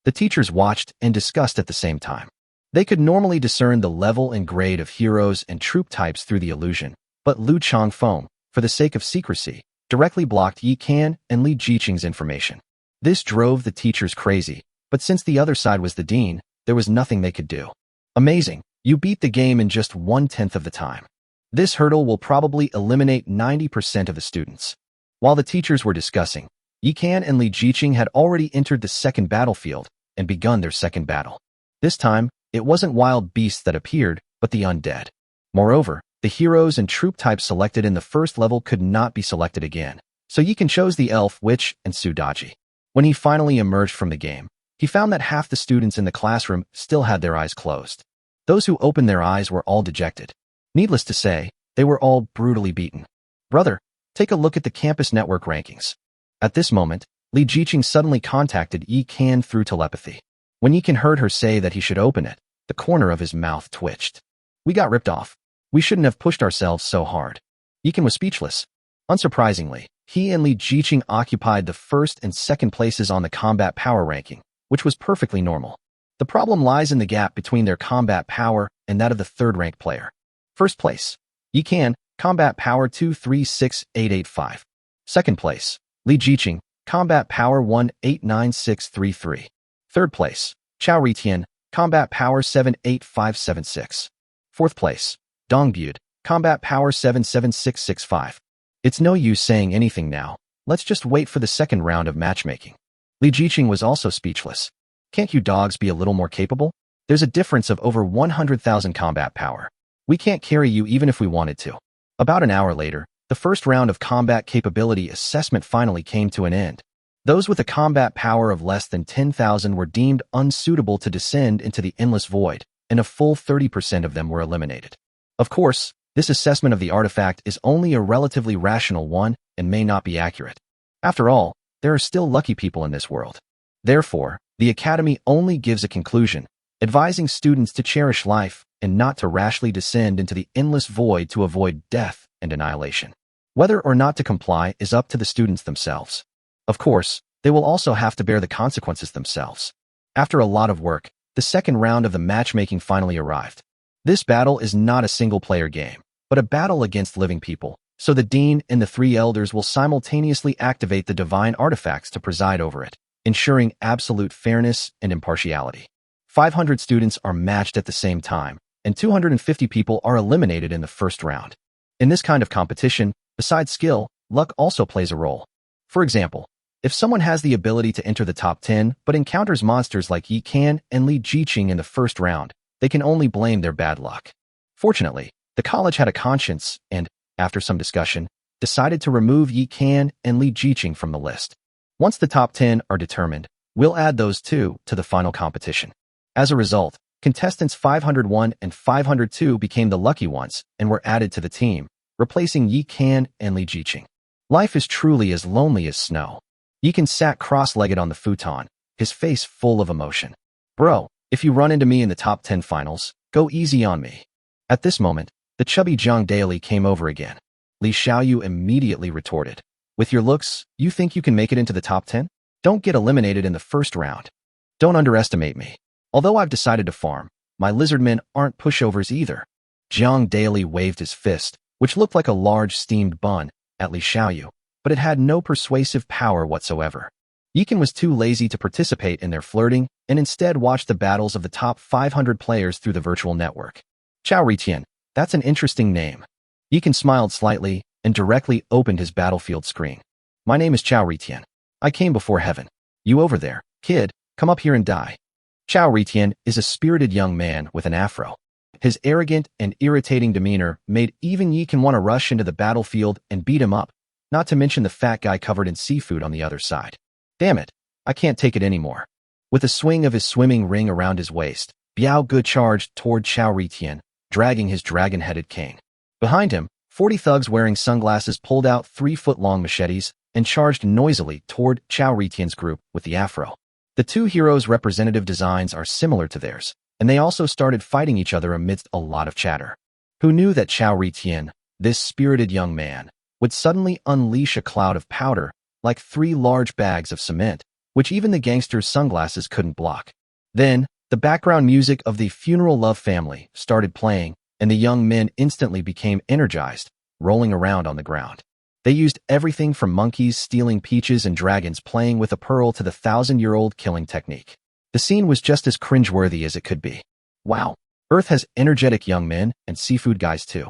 The teachers watched and discussed at the same time. They could normally discern the level and grade of heroes and troop types through the illusion, but Lu Changfeng, for the sake of secrecy, directly blocked Yikan and Li Jiqing's information. This drove the teachers crazy, but since the other side was the dean, there was nothing they could do. Amazing, you beat the game in just 1/10 of the time. This hurdle will probably eliminate 90% of the students. While the teachers were discussing, Yikan and Li Jiqing had already entered the second battlefield and begun their second battle. This time, it wasn't wild beasts that appeared, but the undead. Moreover, the heroes and troop types selected in the first level could not be selected again, so Yikan chose the elf, witch, and Sudaji. When he finally emerged from the game, he found that half the students in the classroom still had their eyes closed. Those who opened their eyes were all dejected. Needless to say, they were all brutally beaten. Brother, Take a look at the campus network rankings. At this moment, Li Jiqing suddenly contacted Yi Kan through telepathy. When Yi Kan heard her say that he should open it, the corner of his mouth twitched. We got ripped off. We shouldn't have pushed ourselves so hard. Yi Kan was speechless. Unsurprisingly, he and Li Jiqing occupied the first and second places on the combat power ranking, which was perfectly normal. The problem lies in the gap between their combat power and that of the third-ranked player. First place, Yi Kan, combat power 236,885. Second place, Li Jiqing, combat power 189633. Third place, Chao Ritian, combat power 78576. Fourth place, Dong Bud, combat power 77665. It's no use saying anything now. Let's just wait for the second round of matchmaking. Li Jiqing was also speechless. Can't you dogs be a little more capable? There's a difference of over 100,000 combat power. We can't carry you even if we wanted to. About an hour later, the first round of combat capability assessment finally came to an end. Those with a combat power of less than 10,000 were deemed unsuitable to descend into the endless void, and a full 30% of them were eliminated. Of course, this assessment of the artifact is only a relatively rational one and may not be accurate. After all, there are still lucky people in this world. Therefore, the Academy only gives a conclusion, advising students to cherish life and not to rashly descend into the endless void to avoid death and annihilation. Whether or not to comply is up to the students themselves. Of course, they will also have to bear the consequences themselves. After a lot of work, the second round of the matchmaking finally arrived. This battle is not a single-player game, but a battle against living people, so the Dean and the three elders will simultaneously activate the divine artifacts to preside over it, ensuring absolute fairness and impartiality. 500 students are matched at the same time, and 250 people are eliminated in the first round. In this kind of competition, besides skill, luck also plays a role. For example, if someone has the ability to enter the top 10 but encounters monsters like Yi Kan and Li Jiqing in the first round, they can only blame their bad luck. Fortunately, the college had a conscience and, after some discussion, decided to remove Yi Kan and Li Jiqing from the list. Once the top 10 are determined, we'll add those two to the final competition. As a result, contestants 501 and 502 became the lucky ones and were added to the team, replacing Yi Kan and Li Jiqing. Life is truly as lonely as snow. Yi Kan sat cross-legged on the futon, his face full of emotion. Bro, if you run into me in the top 10 finals, go easy on me. At this moment, the chubby Zhang Daily came over again. Li Xiaoyu immediately retorted. With your looks, you think you can make it into the top 10? Don't get eliminated in the first round. Don't underestimate me. Although I've decided to farm, my lizardmen aren't pushovers either. Zhang Daily waved his fist, which looked like a large steamed bun, at Li Xiaoyu, but it had no persuasive power whatsoever. Yi Kan was too lazy to participate in their flirting and instead watched the battles of the top 500 players through the virtual network. Chao Ritian, that's an interesting name. Yi Kan smiled slightly and directly opened his battlefield screen. My name is Chao Ritian. I came before heaven. You over there, kid, come up here and die. Chao Ritian is a spirited young man with an afro. His arrogant and irritating demeanor made even Yi Kan want to rush into the battlefield and beat him up, not to mention the fat guy covered in seafood on the other side. Damn it, I can't take it anymore. With a swing of his swimming ring around his waist, Biao Gu charged toward Chao Ritian, dragging his dragon-headed cane. Behind him, 40 thugs wearing sunglasses pulled out 3-foot-long machetes and charged noisily toward Chao Ritian's group with the afro. The two heroes' representative designs are similar to theirs, and they also started fighting each other amidst a lot of chatter. Who knew that Chao Ritian, this spirited young man, would suddenly unleash a cloud of powder, like 3 large bags of cement, which even the gangster's sunglasses couldn't block. Then, the background music of the Funeral Love Family started playing, and the young men instantly became energized, rolling around on the ground. They used everything from monkeys stealing peaches and dragons playing with a pearl to the 1,000-year-old killing technique. The scene was just as cringeworthy as it could be. Wow, Earth has energetic young men and seafood guys too.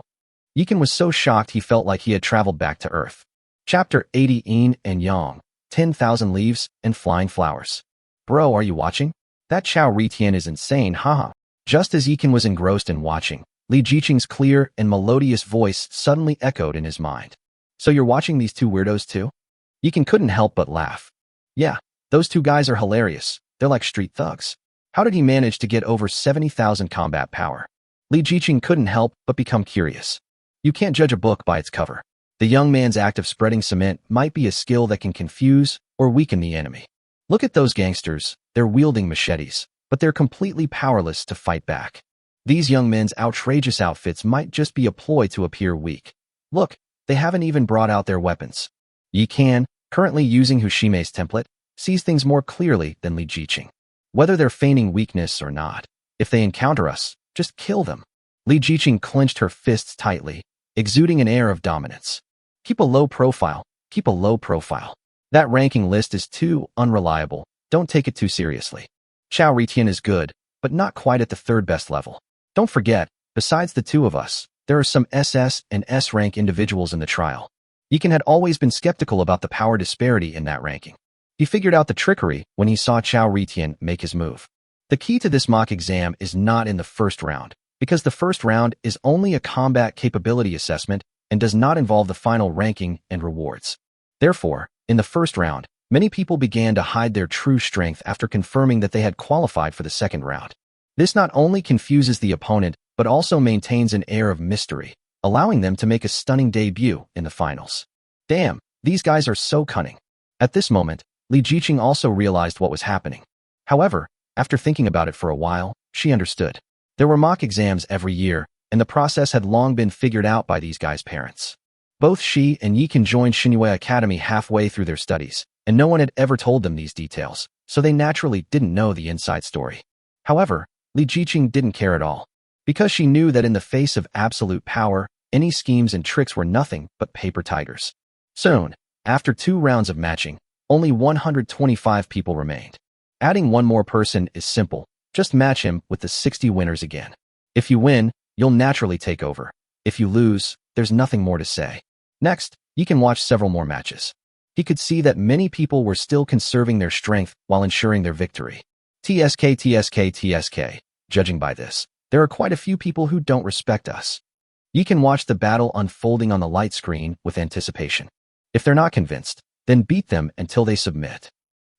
Yi Kan was so shocked he felt like he had traveled back to Earth. Chapter 80 Yin and Yang, 10,000 Leaves and Flying Flowers. Bro, are you watching? That Chao Ritian is insane, haha. Just as Yi Kan was engrossed in watching, Li Jiqing's clear and melodious voice suddenly echoed in his mind. So you're watching these two weirdos too? Yi Kan couldn't help but laugh. Yeah, those two guys are hilarious. They're like street thugs. How did he manage to get over 70,000 combat power? Li Jiqing couldn't help but become curious. You can't judge a book by its cover. The young man's act of spreading cement might be a skill that can confuse or weaken the enemy. Look at those gangsters, they're wielding machetes, but they're completely powerless to fight back. These young men's outrageous outfits might just be a ploy to appear weak. Look, they haven't even brought out their weapons. Yi Kan, currently using Hushime's template, sees things more clearly than Li Jiqing. Whether they're feigning weakness or not, if they encounter us, just kill them. Li Jiqing clenched her fists tightly, exuding an air of dominance. Keep a low profile, keep a low profile. That ranking list is too unreliable, don't take it too seriously. Chao Ritian is good, but not quite at the third best level. Don't forget, besides the two of us, there are some SS and S rank individuals in the trial. Yi Kan had always been skeptical about the power disparity in that ranking. He figured out the trickery when he saw Chao Ritian make his move. The key to this mock exam is not in the first round, because the first round is only a combat capability assessment and does not involve the final ranking and rewards. Therefore, in the first round, many people began to hide their true strength after confirming that they had qualified for the second round. This not only confuses the opponent, but also maintains an air of mystery, allowing them to make a stunning debut in the finals. Damn, these guys are so cunning. At this moment, Li Jiqing also realized what was happening. However, after thinking about it for a while, she understood. There were mock exams every year, and the process had long been figured out by these guys' parents. Both she and Yi Kan joined Xinhua Academy halfway through their studies, and no one had ever told them these details, so they naturally didn't know the inside story. However, Li Jiqing didn't care at all, because she knew that in the face of absolute power, any schemes and tricks were nothing but paper tigers. Soon, after 2 rounds of matching, only 125 people remained. Adding one more person is simple, just match him with the 60 winners again. If you win, you'll naturally take over. If you lose, there's nothing more to say. Next, you can watch several more matches. He could see that many people were still conserving their strength while ensuring their victory. TSK. Judging by this, there are quite a few people who don't respect us. You can watch the battle unfolding on the light screen with anticipation. If they're not convinced, then beat them until they submit.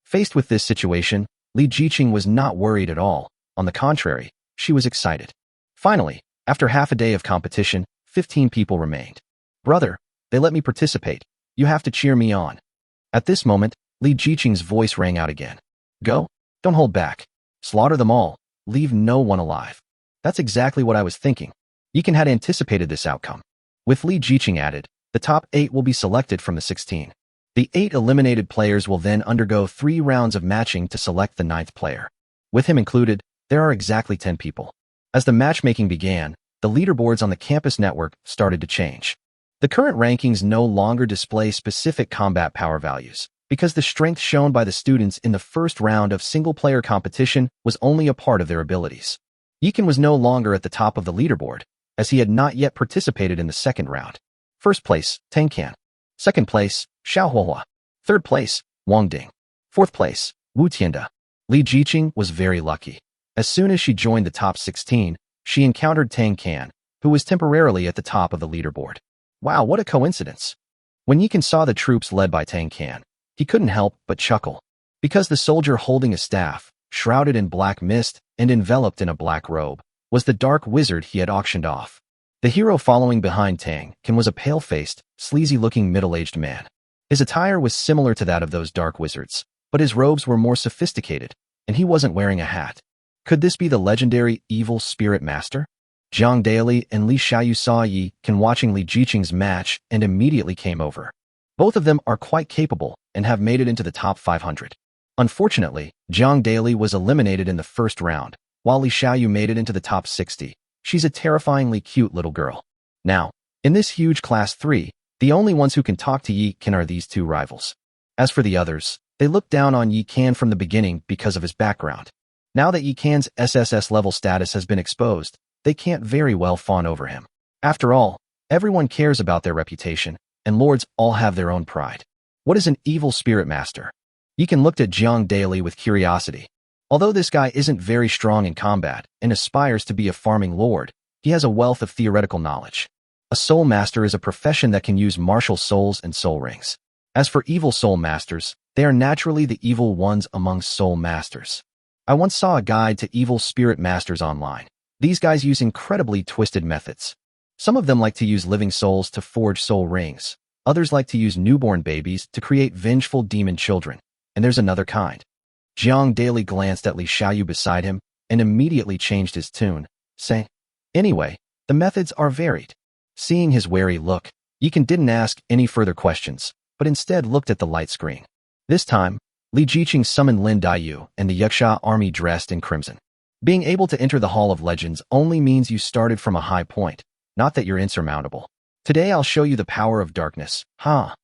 Faced with this situation, Li Jiqing was not worried at all. On the contrary, she was excited. Finally, after half a day of competition, 15 people remained. Brother, they let me participate. You have to cheer me on. At this moment, Li Jiqing's voice rang out again. Go. Don't hold back. Slaughter them all. Leave no one alive. That's exactly what I was thinking. Yi Kan had anticipated this outcome. With Li Jiqing added, the top 8 will be selected from the 16. The 8 eliminated players will then undergo 3 rounds of matching to select the 9th player. With him included, there are exactly 10 people. As the matchmaking began, the leaderboards on the campus network started to change. The current rankings no longer display specific combat power values, because the strength shown by the students in the first round of single-player competition was only a part of their abilities. Yi Kan was no longer at the top of the leaderboard, as he had not yet participated in the second round. First place, Tang Kan. Second place, Xiaohuahua. Third place, Wang Ding. Fourth place, Wu Tianda. Li Jiqing was very lucky. As soon as she joined the top 16, she encountered Tang Kan, who was temporarily at the top of the leaderboard. Wow, what a coincidence. When Yi Kan saw the troops led by Tang Kan, he couldn't help but chuckle, because the soldier holding a staff, shrouded in black mist and enveloped in a black robe, was the dark wizard he had auctioned off. The hero following behind Tang Kan was a pale-faced, sleazy-looking middle-aged man. His attire was similar to that of those dark wizards, but his robes were more sophisticated, and he wasn't wearing a hat. Could this be the legendary evil spirit master? Zhang Daili and Li Xiaoyu saw Yi Kan watching Li Jiqing's match and immediately came over. Both of them are quite capable and have made it into the top 500. Unfortunately, Zhang Daili was eliminated in the first round, while Li Xiaoyu made it into the top 60. She's a terrifyingly cute little girl. Now, in this huge class 3, the only ones who can talk to Yi Kan are these 2 rivals. As for the others, they looked down on Yi Kan from the beginning because of his background. Now that Yi Kan's SSS-level status has been exposed, they can't very well fawn over him. After all, everyone cares about their reputation, and lords all have their own pride. What is an evil spirit master? Yi Kan looked at Zhang Daili with curiosity. Although this guy isn't very strong in combat and aspires to be a farming lord, he has a wealth of theoretical knowledge. A soul master is a profession that can use martial souls and soul rings. As for evil soul masters, they are naturally the evil ones among soul masters. I once saw a guide to evil spirit masters online. These guys use incredibly twisted methods. Some of them like to use living souls to forge soul rings, Others like to use newborn babies to create vengeful demon children. And there's another kind. Jiang Daily glanced at Li Xiaoyu beside him and immediately changed his tune, saying, "Anyway, the methods are varied." Seeing his wary look, Yikan didn't ask any further questions, but instead looked at the light screen. This time, Li Jiqing summoned Lin Daiyu and the Yaksha army dressed in crimson. Being able to enter the Hall of Legends only means you started from a high point, not that you're insurmountable. Today I'll show you the power of darkness, huh?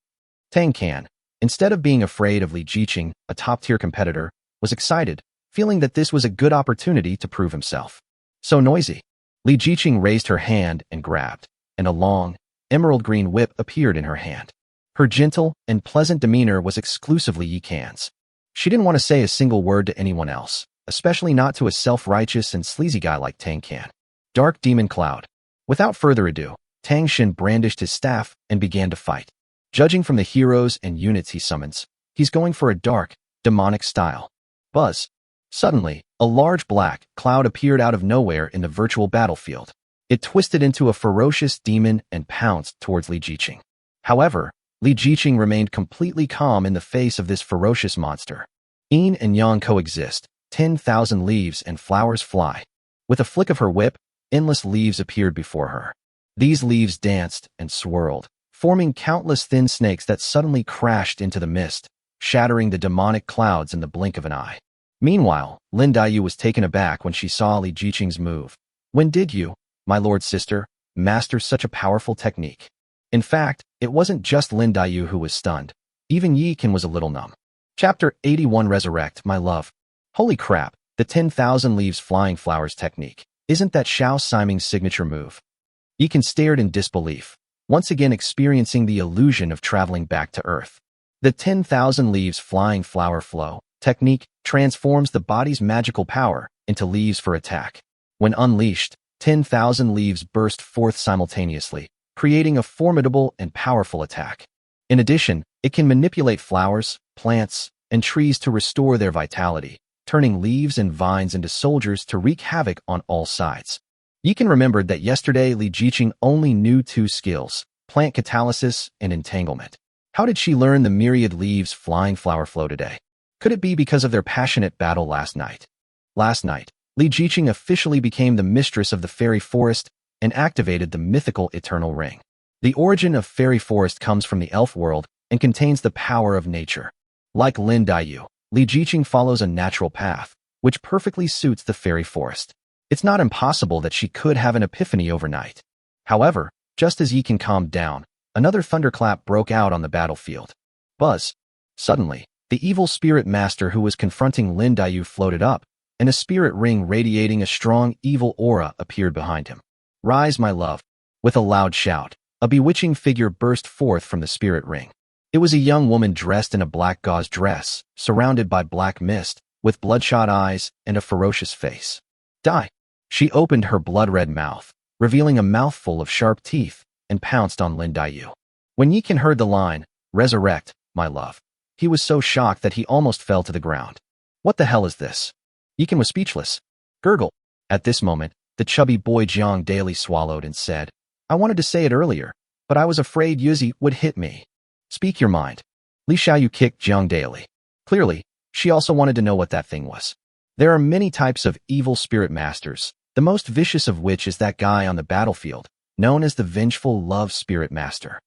Tang Can, instead of being afraid of Li Jiqing, a top-tier competitor, was excited, feeling that this was a good opportunity to prove himself. So noisy. Li Jiqing raised her hand and grabbed, and a long, emerald-green whip appeared in her hand. Her gentle and pleasant demeanor was exclusively Yikan's. She didn't want to say a single word to anyone else, especially not to a self-righteous and sleazy guy like Tang Can. Dark Demon Cloud. Without further ado, Tang Xin brandished his staff and began to fight. Judging from the heroes and units he summons, he's going for a dark, demonic style. Buzz. Suddenly, a large black cloud appeared out of nowhere in the virtual battlefield. It twisted into a ferocious demon and pounced towards Li Jiqing. However, Li Jiqing remained completely calm in the face of this ferocious monster. Yin and Yang coexist. 10,000 leaves and flowers fly. With a flick of her whip, endless leaves appeared before her. These leaves danced and swirled, forming countless thin snakes that suddenly crashed into the mist, shattering the demonic clouds in the blink of an eye. Meanwhile, Lin Daiyu was taken aback when she saw Li Jiqing's move. When did you, my lord sister, master such a powerful technique? In fact, it wasn't just Lin Daiyu who was stunned. Even Yi Qin was a little numb. Chapter 81 Resurrect, my love. Holy crap, the 10,000 leaves flying flowers technique. Isn't that Xiao Siming's signature move? Yi Qin stared in disbelief, once again experiencing the illusion of traveling back to Earth. The 10,000 leaves flying flower flow technique transforms the body's magical power into leaves for attack. When unleashed, 10,000 leaves burst forth simultaneously, creating a formidable and powerful attack. In addition, it can manipulate flowers, plants, and trees to restore their vitality, turning leaves and vines into soldiers to wreak havoc on all sides. Yikan remembered that yesterday Li Jiqing only knew two skills, plant catalysis and entanglement. How did she learn the myriad leaves flying flower flow today? Could it be because of their passionate battle last night? Last night, Li Jiqing officially became the mistress of the fairy forest and activated the mythical eternal ring. The origin of fairy forest comes from the elf world and contains the power of nature. Like Lin Daiyu, Li Jiqing follows a natural path, which perfectly suits the fairy forest. It's not impossible that she could have an epiphany overnight. However, just as Yi Qin calmed down, another thunderclap broke out on the battlefield. Buzz. Suddenly, the evil spirit master who was confronting Lin Daiyu floated up, and a spirit ring radiating a strong evil aura appeared behind him. Rise, my love. With a loud shout, a bewitching figure burst forth from the spirit ring. It was a young woman dressed in a black gauze dress, surrounded by black mist, with bloodshot eyes and a ferocious face. Die! She opened her blood-red mouth, revealing a mouthful of sharp teeth, and pounced on Lin Daiyu. When Yi Qin heard the line, "Resurrect, my love," he was so shocked that he almost fell to the ground. What the hell is this? Yi Qin was speechless. Gurgle. At this moment, the chubby boy Jiang Daily swallowed and said, "I wanted to say it earlier, but I was afraid Yuzi would hit me." Speak your mind. Li Xiaoyu kicked Jiang Daily. Clearly, she also wanted to know what that thing was. There are many types of evil spirit masters, the most vicious of which is that guy on the battlefield, known as the vengeful love spirit master.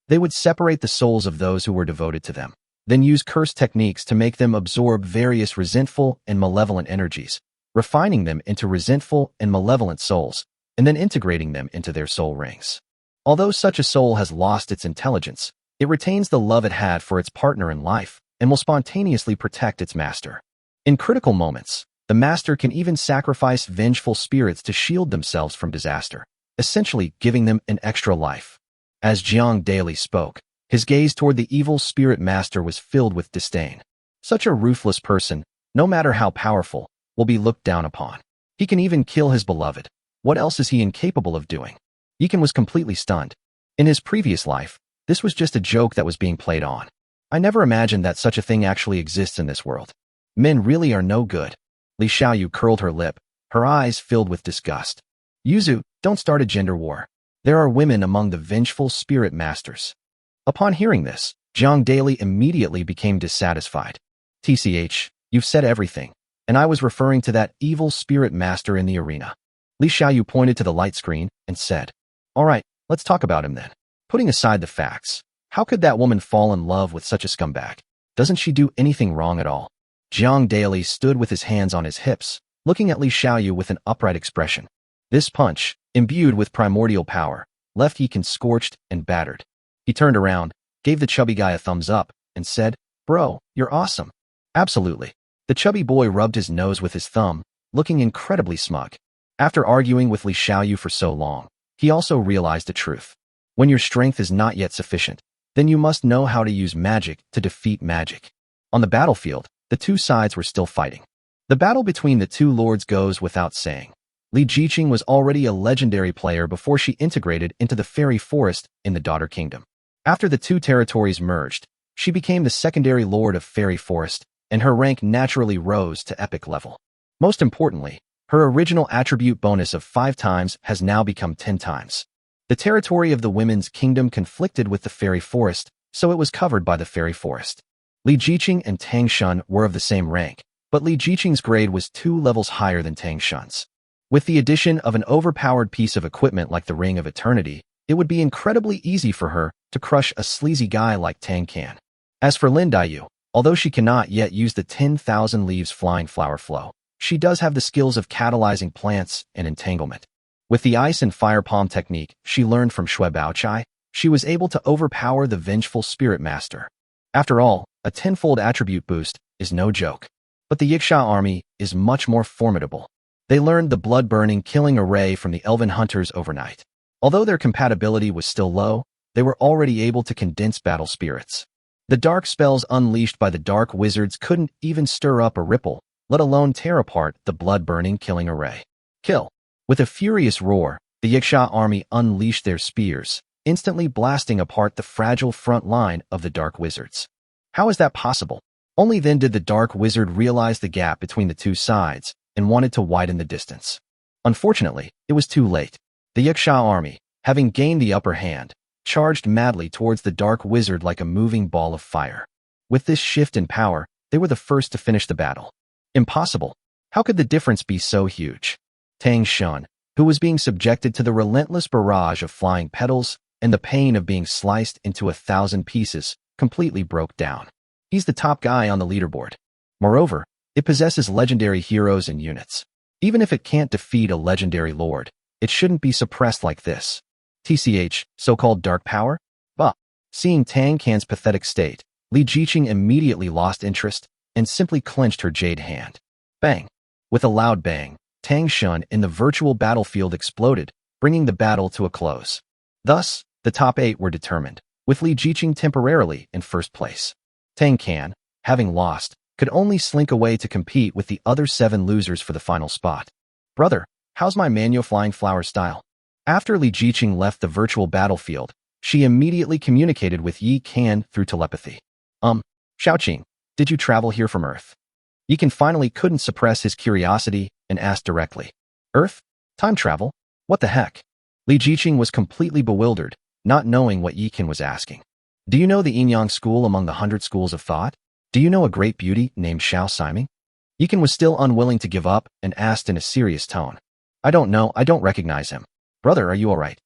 They would separate the souls of those who were devoted to them, then use curse techniques to make them absorb various resentful and malevolent energies, refining them into resentful and malevolent souls, and then integrating them into their soul rings. Although such a soul has lost its intelligence, it retains the love it had for its partner in life and will spontaneously protect its master. In critical moments, the master can even sacrifice vengeful spirits to shield themselves from disaster, essentially giving them an extra life. As Jiang Daily spoke, his gaze toward the evil spirit master was filled with disdain. Such a ruthless person, no matter how powerful, will be looked down upon. He can even kill his beloved. What else is he incapable of doing? Yi Qin was completely stunned. In his previous life, this was just a joke that was being played on. I never imagined that such a thing actually exists in this world. Men really are no good. Li Xiaoyu curled her lip, her eyes filled with disgust. Yuzu, don't start a gender war. There are women among the vengeful spirit masters. Upon hearing this, Jiang Daily immediately became dissatisfied. TCH, you've said everything, and I was referring to that evil spirit master in the arena. Li Xiaoyu pointed to the light screen and said, all right, let's talk about him then. Putting aside the facts, how could that woman fall in love with such a scumbag? Doesn't she do anything wrong at all? Jiang Daily stood with his hands on his hips, looking at Li Xiaoyu with an upright expression. This punch, imbued with primordial power, left Yikan scorched and battered. He turned around, gave the chubby guy a thumbs up, and said, bro, you're awesome. Absolutely. The chubby boy rubbed his nose with his thumb, looking incredibly smug. After arguing with Li Xiaoyu for so long, he also realized the truth. When your strength is not yet sufficient, then you must know how to use magic to defeat magic. On the battlefield, the two sides were still fighting. The battle between the two lords goes without saying. Li Jiqing was already a legendary player before she integrated into the fairy forest in the Daughter Kingdom. After the two territories merged, she became the secondary lord of fairy forest, and her rank naturally rose to epic level. Most importantly, her original attribute bonus of 5 times has now become 10 times. The territory of the women's kingdom conflicted with the fairy forest, so it was covered by the fairy forest. Li Jiqing and Tang Shun were of the same rank, but Li Jiqing's grade was 2 levels higher than Tang Shun's. With the addition of an overpowered piece of equipment like the Ring of Eternity, it would be incredibly easy for her to crush a sleazy guy like Tang Can. As for Lin Daiyu, although she cannot yet use the 10,000 leaves flying flower flow, she does have the skills of catalyzing plants and entanglement. With the ice and fire palm technique she learned from Shui Baochai, she was able to overpower the vengeful spirit master. After all, a 10-fold attribute boost is no joke. But the Yiksha army is much more formidable. They learned the blood-burning killing array from the elven hunters overnight. Although their compatibility was still low, they were already able to condense battle spirits. The dark spells unleashed by the dark wizards couldn't even stir up a ripple, let alone tear apart the blood-burning killing array. Kill. With a furious roar, the Yiksha army unleashed their spears, instantly blasting apart the fragile front line of the dark wizards. How is that possible? Only then did the dark wizard realize the gap between the two sides and wanted to widen the distance. Unfortunately, it was too late. The Yiksha army, having gained the upper hand, charged madly towards the dark wizard like a moving ball of fire. With this shift in power, they were the first to finish the battle. Impossible. How could the difference be so huge? Tang Shun, who was being subjected to the relentless barrage of flying petals and the pain of being sliced into 1,000 pieces, completely broke down. He's the top guy on the leaderboard. Moreover, it possesses legendary heroes and units. Even if it can't defeat a legendary lord, it shouldn't be suppressed like this. TCH, so-called dark power? Bah. Seeing Tang Can's pathetic state, Li Jiqing immediately lost interest and simply clenched her jade hand. Bang. With a loud bang, Tang Shun in the virtual battlefield exploded, bringing the battle to a close. Thus, the top 8 were determined, with Li Jiqing temporarily in first place. Tang Can, having lost, could only slink away to compete with the other 7 losers for the final spot. Brother, how's my Manhwa flying flower style? After Li Jiqing left the virtual battlefield, she immediately communicated with Yi Kan through telepathy. Xiaoqing, did you travel here from Earth? Yi Kan finally couldn't suppress his curiosity and asked directly. Earth? Time travel? What the heck? Li Jiqing was completely bewildered, not knowing what Yi Kan was asking. Do you know the Yin-Yang school among the 100 schools of thought? Do you know a great beauty named Xiao Siming? Yi Kan was still unwilling to give up and asked in a serious tone. I don't know, I don't recognize him. Brother, are you all right?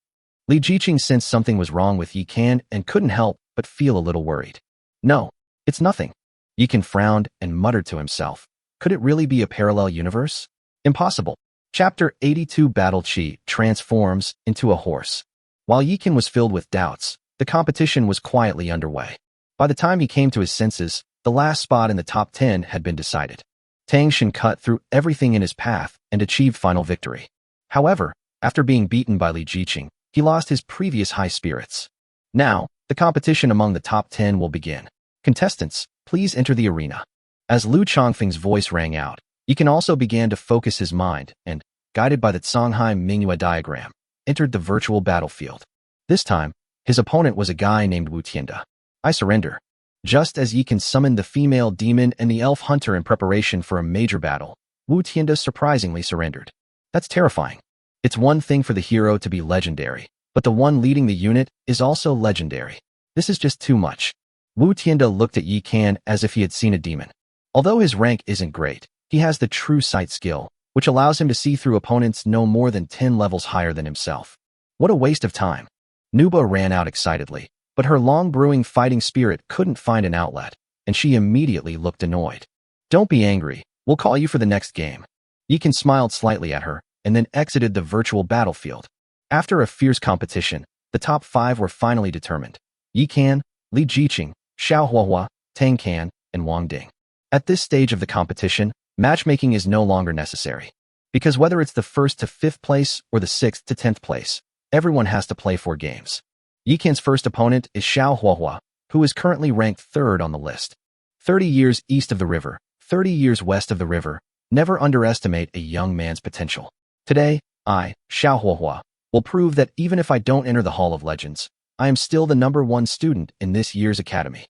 Li Jiqing sensed something was wrong with Yi Kan and couldn't help but feel a little worried. No, it's nothing. Yi Kan frowned and muttered to himself. Could it really be a parallel universe? Impossible. Chapter 82 Battle Chi transforms into a horse. While Yi Kan was filled with doubts, the competition was quietly underway. By the time he came to his senses, the last spot in the top 10 had been decided. Tang Shun cut through everything in his path and achieved final victory. However, after being beaten by Li Jiqing, he lost his previous high spirits. Now, the competition among the top 10 will begin. Contestants, please enter the arena. As Lu Chongfeng's voice rang out, Yi Kan also began to focus his mind and, guided by the Songhai Manhwa diagram, entered the virtual battlefield. This time, his opponent was a guy named Wu Tianda. I surrender. Just as Yi Kan summoned the female demon and the elf hunter in preparation for a major battle, Wu Tianda surprisingly surrendered. That's terrifying. It's one thing for the hero to be legendary, but the one leading the unit is also legendary. This is just too much. Wu Tianda looked at Yi Kan as if he had seen a demon. Although his rank isn't great, he has the true sight skill, which allows him to see through opponents no more than 10 levels higher than himself. What a waste of time. Nuba ran out excitedly, but her long-brewing fighting spirit couldn't find an outlet, and she immediately looked annoyed. Don't be angry, we'll call you for the next game. Yi Kan smiled slightly at her, and then exited the virtual battlefield. After a fierce competition, the top 5 were finally determined. Yi Kan, Li Jiqing, Xiao Huahua, Tang Kan, and Wang Ding. At this stage of the competition, matchmaking is no longer necessary. Because whether it's the 1st to 5th place or the 6th to 10th place, everyone has to play 4 games. Yi Kan's first opponent is Xiao Huahua, who is currently ranked 3rd on the list. 30 years east of the river, 30 years west of the river. Never underestimate a young man's potential. Today, I, Xiao Huahua, will prove that even if I don't enter the Hall of Legends, I am still the #1 student in this year's academy.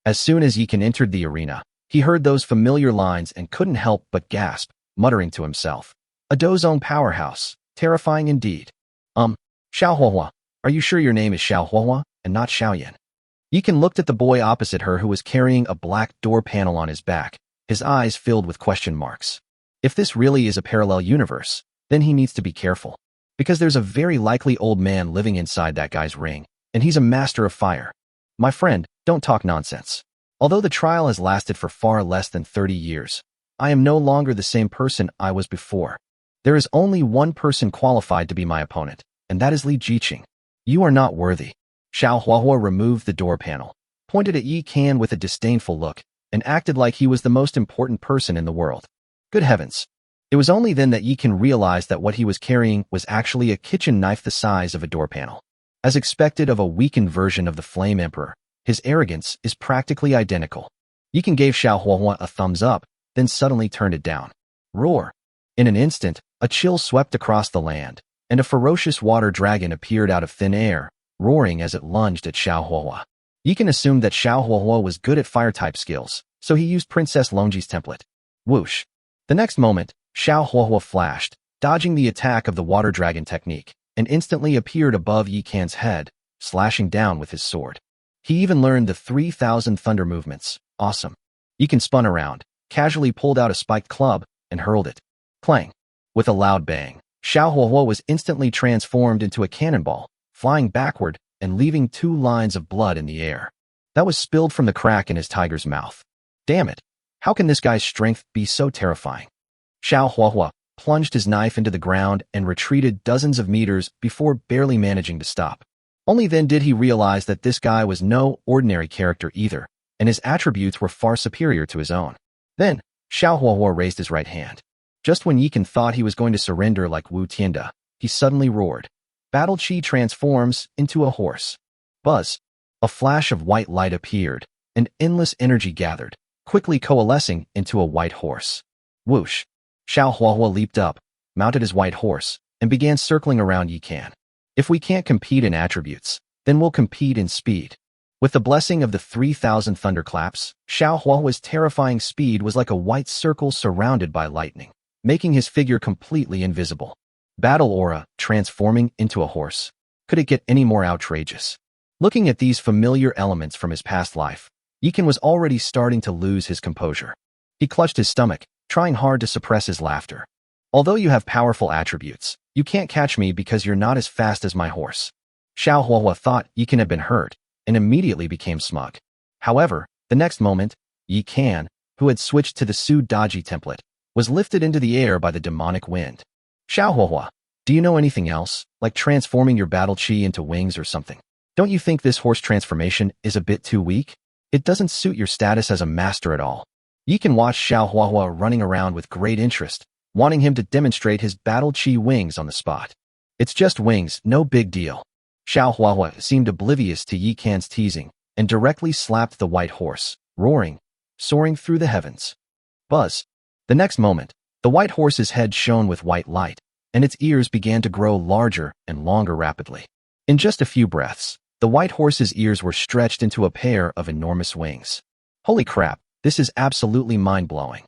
As soon as Yi Kan entered the arena, he heard those familiar lines and couldn't help but gasp, muttering to himself. A Dozong powerhouse, terrifying indeed. Xiao Huahua, are you sure your name is Xiao Huahua and not Xiaoyan? Yi Kan looked at the boy opposite her who was carrying a black door panel on his back, his eyes filled with question marks. If this really is a parallel universe, then he needs to be careful. Because there's a very likely old man living inside that guy's ring, and he's a master of fire. My friend, don't talk nonsense. Although the trial has lasted for far less than 30 years, I am no longer the same person I was before. There is only one person qualified to be my opponent, and that is Li Jiqing. You are not worthy. Xiao Huahua removed the door panel, pointed at Yi Kan with a disdainful look, and acted like he was the most important person in the world. Good heavens. It was only then that Yi Kan realized that what he was carrying was actually a kitchen knife the size of a door panel. As expected of a weakened version of the Flame Emperor, his arrogance is practically identical. Yi Kan gave Xiao Huahua a thumbs up, then suddenly turned it down. Roar! In an instant, a chill swept across the land, and a ferocious water dragon appeared out of thin air, roaring as it lunged at Xiao Huahua. Yi Kan assumed that Xiao Huahua was good at fire-type skills, so he used Princess Longji's template. Whoosh! The next moment, Xiao Huahua flashed, dodging the attack of the water dragon technique, and instantly appeared above Yi Kan's head, slashing down with his sword. He even learned the 3,000 thunder movements. Awesome. Yi Kan spun around, casually pulled out a spiked club, and hurled it. Clang! With a loud bang, Xiao Huahua was instantly transformed into a cannonball, flying backward and leaving 2 lines of blood in the air. That was spilled from the crack in his tiger's mouth. Damn it! How can this guy's strength be so terrifying? Xiao Huahua plunged his knife into the ground and retreated dozens of meters before barely managing to stop. Only then did he realize that this guy was no ordinary character either, and his attributes were far superior to his own. Then, Xiao Huahua raised his right hand. Just when Yi Kan thought he was going to surrender like Wu Tianda, he suddenly roared. Battle Chi transforms into a horse. Buzz! A flash of white light appeared, and endless energy gathered, quickly coalescing into a white horse. Whoosh! Xiao Huahua leaped up, mounted his white horse, and began circling around Yi Kan. If we can't compete in attributes, then we'll compete in speed. With the blessing of the 3,000 thunderclaps, Xiao Huahua's terrifying speed was like a white circle surrounded by lightning, making his figure completely invisible. Battle aura, transforming into a horse. Could it get any more outrageous? Looking at these familiar elements from his past life, Yi Kan was already starting to lose his composure. He clutched his stomach, trying hard to suppress his laughter. Although you have powerful attributes, you can't catch me because you're not as fast as my horse. Xiao Huahua thought Yi Kan had been hurt, and immediately became smug. However, the next moment, Yi Kan, who had switched to the Su Daji template, was lifted into the air by the demonic wind. Xiao Huahua, do you know anything else, like transforming your battle chi into wings or something? Don't you think this horse transformation is a bit too weak? It doesn't suit your status as a master at all. Yi Kan watched Xiao Huahua running around with great interest, wanting him to demonstrate his battle chi wings on the spot. It's just wings, no big deal. Xiao Huahua seemed oblivious to Yi Kan's teasing, and directly slapped the white horse, roaring, soaring through the heavens. Buzz! The next moment, the white horse's head shone with white light, and its ears began to grow larger and longer rapidly. In just a few breaths, the white horse's ears were stretched into a pair of enormous wings. Holy crap, this is absolutely mind-blowing.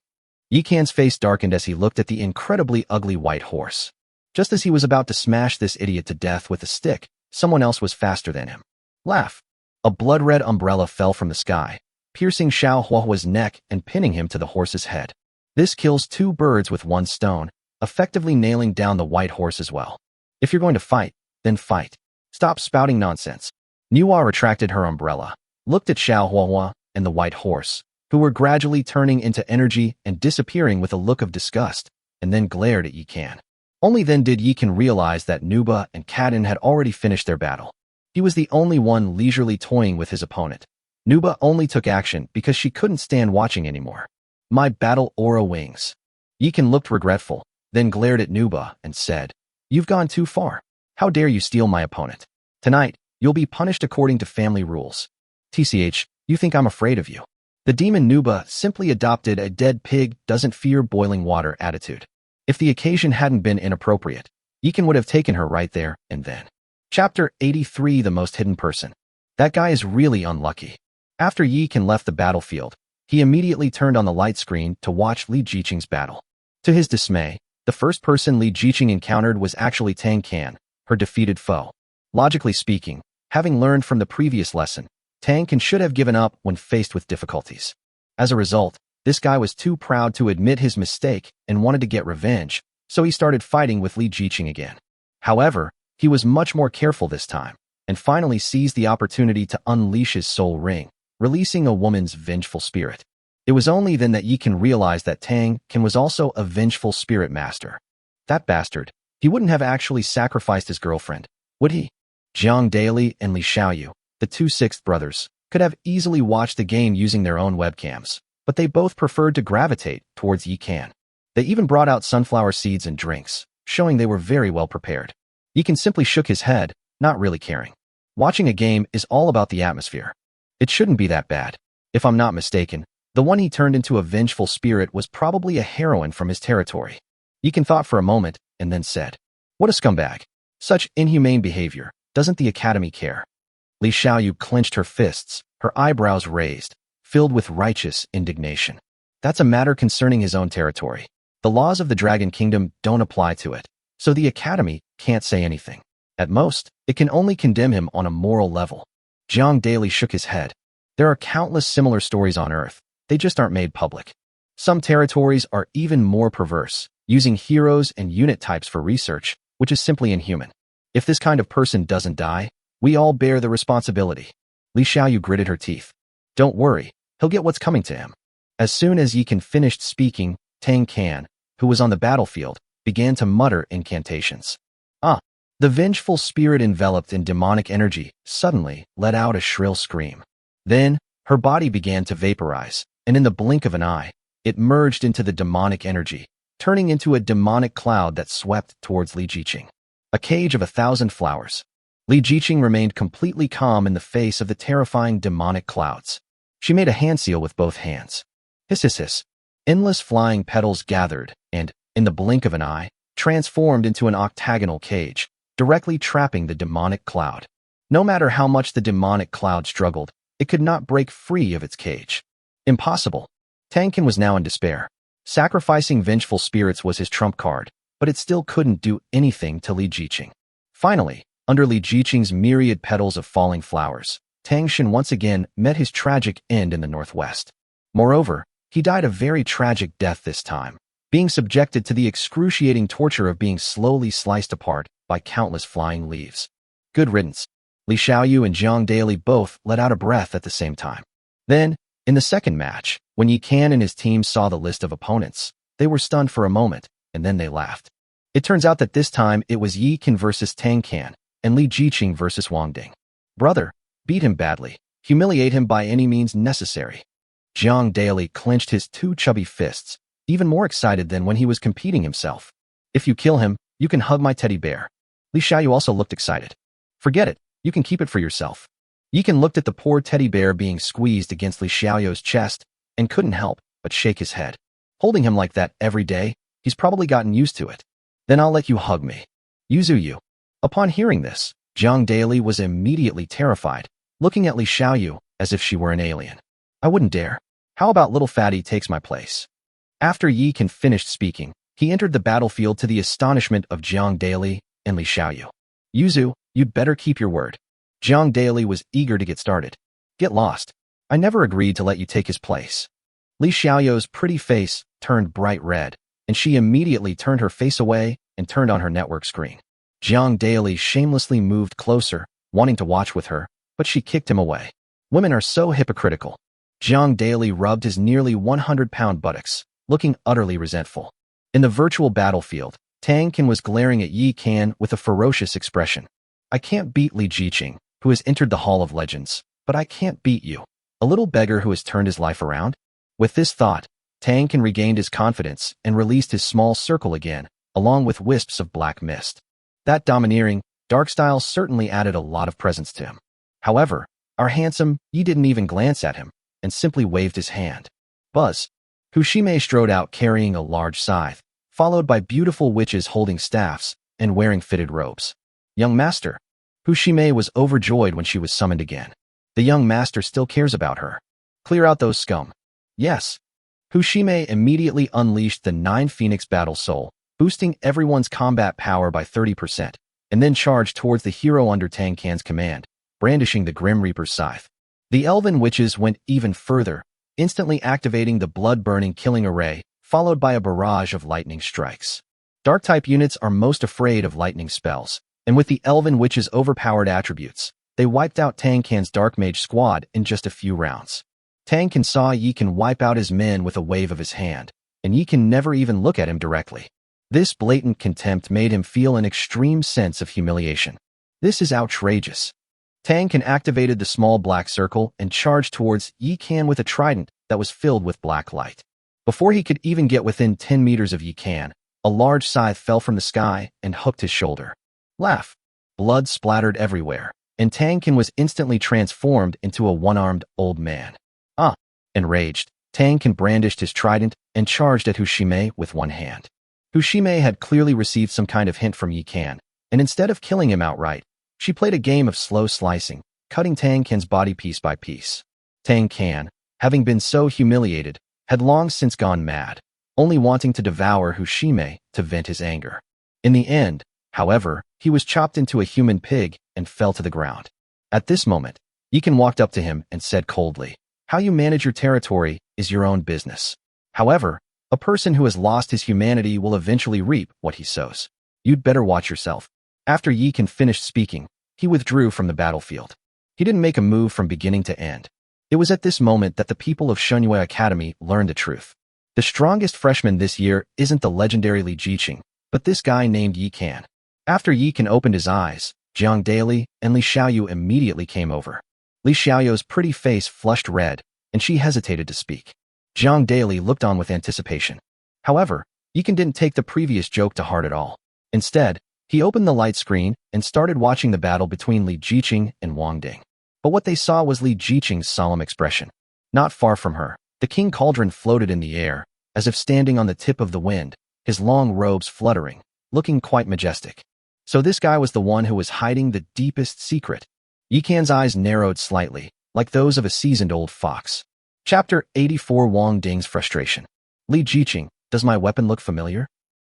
Yi Kan's face darkened as he looked at the incredibly ugly white horse. Just as he was about to smash this idiot to death with a stick, someone else was faster than him. Laugh! A blood-red umbrella fell from the sky, piercing Xiao Huahua's neck and pinning him to the horse's head. This kills 2 birds with 1 stone, effectively nailing down the white horse as well. If you're going to fight, then fight. Stop spouting nonsense. Niwa retracted her umbrella, looked at Xiao Huahua and the white horse, who were gradually turning into energy and disappearing with a look of disgust, and then glared at Yi Kan. Only then did Yi Kan realize that Nuba and Kaden had already finished their battle. He was the only one leisurely toying with his opponent. Nuba only took action because she couldn't stand watching anymore. My battle aura wings. Yi Kan looked regretful, then glared at Nuba and said, "You've gone too far. How dare you steal my opponent? Tonight, you'll be punished according to family rules. TCH, you think I'm afraid of you?" The demon Nuba simply adopted a dead pig doesn't fear boiling water attitude. If the occasion hadn't been inappropriate, Yi Kan would have taken her right there and then. Chapter 83, The Most Hidden Person. That guy is really unlucky. After Yi Kan left the battlefield, he immediately turned on the light screen to watch Li Jiqing's battle. To his dismay, the first person Li Jiqing encountered was actually Tang Kan, her defeated foe. Logically speaking, having learned from the previous lesson, Tang Kan should have given up when faced with difficulties. As a result, this guy was too proud to admit his mistake and wanted to get revenge, so he started fighting with Li Jiqing again. However, he was much more careful this time, and finally seized the opportunity to unleash his soul ring, releasing a woman's vengeful spirit. It was only then that Yi Kan realized that Tang Kan was also a vengeful spirit master. That bastard, he wouldn't have actually sacrificed his girlfriend, would he? Jiang Daily and Li Xiaoyu, the 2 sixth brothers, could have easily watched the game using their own webcams, but they both preferred to gravitate towards Yi Kan. They even brought out sunflower seeds and drinks, showing they were very well prepared. Yi Kan simply shook his head, not really caring. Watching a game is all about the atmosphere. It shouldn't be that bad. If I'm not mistaken, the one he turned into a vengeful spirit was probably a heroine from his territory. Yi Kan thought for a moment, and then said, "What a scumbag. Such inhumane behavior. Doesn't the Academy care?" Li Xiaoyu clenched her fists, her eyebrows raised, filled with righteous indignation. That's a matter concerning his own territory. The laws of the Dragon Kingdom don't apply to it, so the Academy can't say anything. At most, it can only condemn him on a moral level. Jiang Daily shook his head. There are countless similar stories on Earth. They just aren't made public. Some territories are even more perverse, using heroes and unit types for research, which is simply inhuman. If this kind of person doesn't die, we all bear the responsibility. Li Xiaoyu gritted her teeth. Don't worry, he'll get what's coming to him. As soon as Yi Kan finished speaking, Tang Kan, who was on the battlefield, began to mutter incantations. The vengeful spirit enveloped in demonic energy suddenly let out a shrill scream. Then, her body began to vaporize, and in the blink of an eye, it merged into the demonic energy, turning into a demonic cloud that swept towards Li Jiqing. A cage of 1,000 flowers. Li Jiqing remained completely calm in the face of the terrifying demonic clouds. She made a hand seal with both hands. Hiss hiss hiss. Endless flying petals gathered and, in the blink of an eye, transformed into an octagonal cage, directly trapping the demonic cloud. No matter how much the demonic cloud struggled, it could not break free of its cage. Impossible. Tang Kan was now in despair. Sacrificing vengeful spirits was his trump card, but it still couldn't do anything to Li Jiqing. Finally, under Li Jiqing's myriad petals of falling flowers, Tang Shen once again met his tragic end in the northwest. Moreover, he died a very tragic death this time, being subjected to the excruciating torture of being slowly sliced apart by countless flying leaves. Good riddance. Li Xiaoyu and Jiang Daily both let out a breath at the same time. Then, in the second match, when Yi Kan and his team saw the list of opponents, they were stunned for a moment, and then they laughed. It turns out that this time it was Yi Kan versus Tang Kan, and Li Jiqing versus Wang Ding. Brother, beat him badly. Humiliate him by any means necessary. Jiang Daily clenched his 2 chubby fists, even more excited than when he was competing himself. If you kill him, you can hug my teddy bear. Li Xiaoyu also looked excited. Forget it, you can keep it for yourself. Yi Kan looked at the poor teddy bear being squeezed against Li Xiaoyu's chest and couldn't help but shake his head. Holding him like that every day, he's probably gotten used to it. Then I'll let you hug me. Yuzu. Upon hearing this, Jiang Daily was immediately terrified, looking at Li Xiaoyu as if she were an alien. I wouldn't dare. How about little fatty takes my place? After Yi Kan finished speaking, he entered the battlefield to the astonishment of Jiang Daily and Li Xiaoyu. Yuzu, you'd better keep your word. Jiang Daily was eager to get started. Get lost. I never agreed to let you take his place. Li Xiaoyou's pretty face turned bright red, and she immediately turned her face away and turned on her network screen. Jiang Daily shamelessly moved closer, wanting to watch with her, but she kicked him away. Women are so hypocritical. Jiang Daily rubbed his nearly 100-pound buttocks, looking utterly resentful. In the virtual battlefield, Tang Qin was glaring at Yi Kan with a ferocious expression. I can't beat Li Jiqing, who has entered the Hall of Legends, but I can't beat you, a little beggar who has turned his life around. With this thought, Tang Qin regained his confidence and released his small circle again, along with wisps of black mist. That domineering, dark style certainly added a lot of presence to him. However, our handsome Yi didn't even glance at him, and simply waved his hand. Buzz. Hushime strode out carrying a large scythe, followed by beautiful witches holding staffs and wearing fitted robes. Young master. Hushime was overjoyed when she was summoned again. The young master still cares about her. Clear out those scum. Yes. Hushime immediately unleashed the 9 Phoenix Battle Soul, boosting everyone's combat power by 30%, and then charged towards the hero under Tang Qin's command, brandishing the Grim Reaper's scythe. The elven witches went even further, instantly activating the blood-burning killing array, followed by a barrage of lightning strikes. Dark-type units are most afraid of lightning spells, and with the elven witches' overpowered attributes, they wiped out Tang Qin's Dark Mage squad in just a few rounds. Tang Qin saw Yi Kan wipe out his men with a wave of his hand, and Yi Kan never even look at him directly. This blatant contempt made him feel an extreme sense of humiliation. This is outrageous. Tang Qin activated the small black circle and charged towards Yi Kan with a trident that was filled with black light. Before he could even get within 10 meters of Yi Kan, a large scythe fell from the sky and hooked his shoulder. Laugh. Blood splattered everywhere, and Tang Qin was instantly transformed into a one-armed old man. Enraged, Tang Qin brandished his trident and charged at Hushime with one hand. Hushime had clearly received some kind of hint from Yi Kan, and instead of killing him outright, she played a game of slow slicing, cutting Tang Qin's body piece by piece. Tang Qin, having been so humiliated, had long since gone mad, only wanting to devour Hushime to vent his anger. In the end, however, he was chopped into a human pig and fell to the ground. At this moment, Yi Kan walked up to him and said coldly, "How you manage your territory is your own business. However, a person who has lost his humanity will eventually reap what he sows. You'd better watch yourself." After Yi Kan finished speaking, he withdrew from the battlefield. He didn't make a move from beginning to end. It was at this moment that the people of Shunyue Academy learned the truth. The strongest freshman this year isn't the legendary Li Jiqing, but this guy named Yi Kan. After Yi Kan opened his eyes, Jiang Daily and Li Xiaoyu immediately came over. Li Xiaoyou's pretty face flushed red, and she hesitated to speak. Jiang Daily looked on with anticipation. However, Yi Kan didn't take the previous joke to heart at all. Instead, he opened the light screen and started watching the battle between Li Jiqing and Wang Ding. But what they saw was Li Jiqing's solemn expression. Not far from her, the king cauldron floated in the air, as if standing on the tip of the wind, his long robes fluttering, looking quite majestic. So this guy was the one who was hiding the deepest secret. Yi Kan's eyes narrowed slightly, like those of a seasoned old fox. Chapter 84 Wang Ding's Frustration. Li Jiqing, does my weapon look familiar?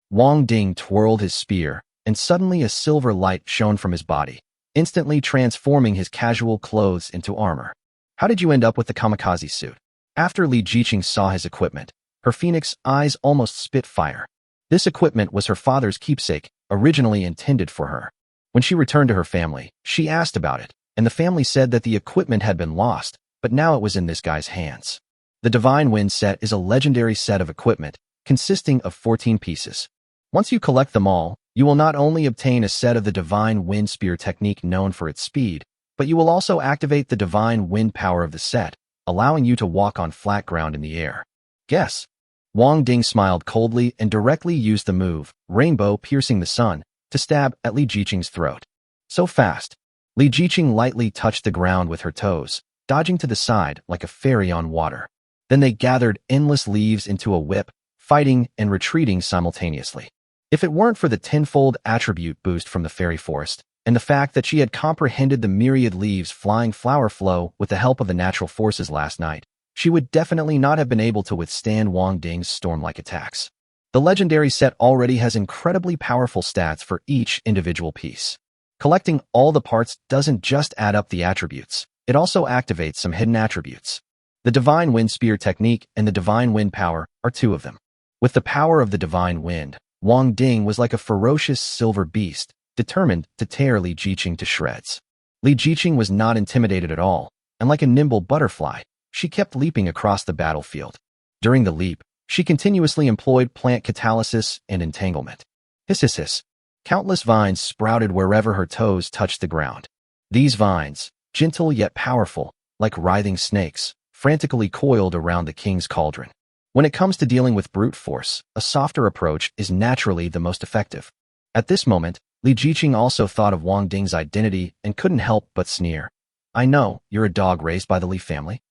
Wang Ding twirled his spear, and suddenly a silver light shone from his body, instantly transforming his casual clothes into armor. How did you end up with the kamikaze suit? After Li Jiqing saw his equipment, her phoenix eyes almost spit fire. This equipment was her father's keepsake, originally intended for her. When she returned to her family, she asked about it, and the family said that the equipment had been lost, but now it was in this guy's hands. The Divine Wind set is a legendary set of equipment, consisting of 14 pieces. Once you collect them all, you will not only obtain a set of the Divine Wind Spear technique known for its speed, but you will also activate the Divine Wind power of the set, allowing you to walk on flat ground in the air. Guess. Wang Ding smiled coldly and directly used the move, Rainbow Piercing the Sun, to stab at Li Jiqing's throat. So fast. Li Jiqing lightly touched the ground with her toes, dodging to the side like a fairy on water. Then they gathered endless leaves into a whip, fighting and retreating simultaneously. If it weren't for the tenfold attribute boost from the fairy forest, and the fact that she had comprehended the myriad leaves flying flower flow with the help of the natural forces last night, she would definitely not have been able to withstand Wang Ding's storm-like attacks. The legendary set already has incredibly powerful stats for each individual piece. Collecting all the parts doesn't just add up the attributes, it also activates some hidden attributes. The Divine Wind Spear technique and the Divine Wind Power are two of them. With the power of the Divine Wind, Wang Ding was like a ferocious silver beast, determined to tear Li Jiqing to shreds. Li Jiqing was not intimidated at all, and like a nimble butterfly, she kept leaping across the battlefield. During the leap, she continuously employed plant catalysis and entanglement. Hiss hiss hiss. Countless vines sprouted wherever her toes touched the ground. These vines, gentle yet powerful, like writhing snakes, frantically coiled around the king's cauldron. When it comes to dealing with brute force, a softer approach is naturally the most effective. At this moment, Li Jiqing also thought of Wang Ding's identity and couldn't help but sneer. I know, you're a dog raised by the Li family.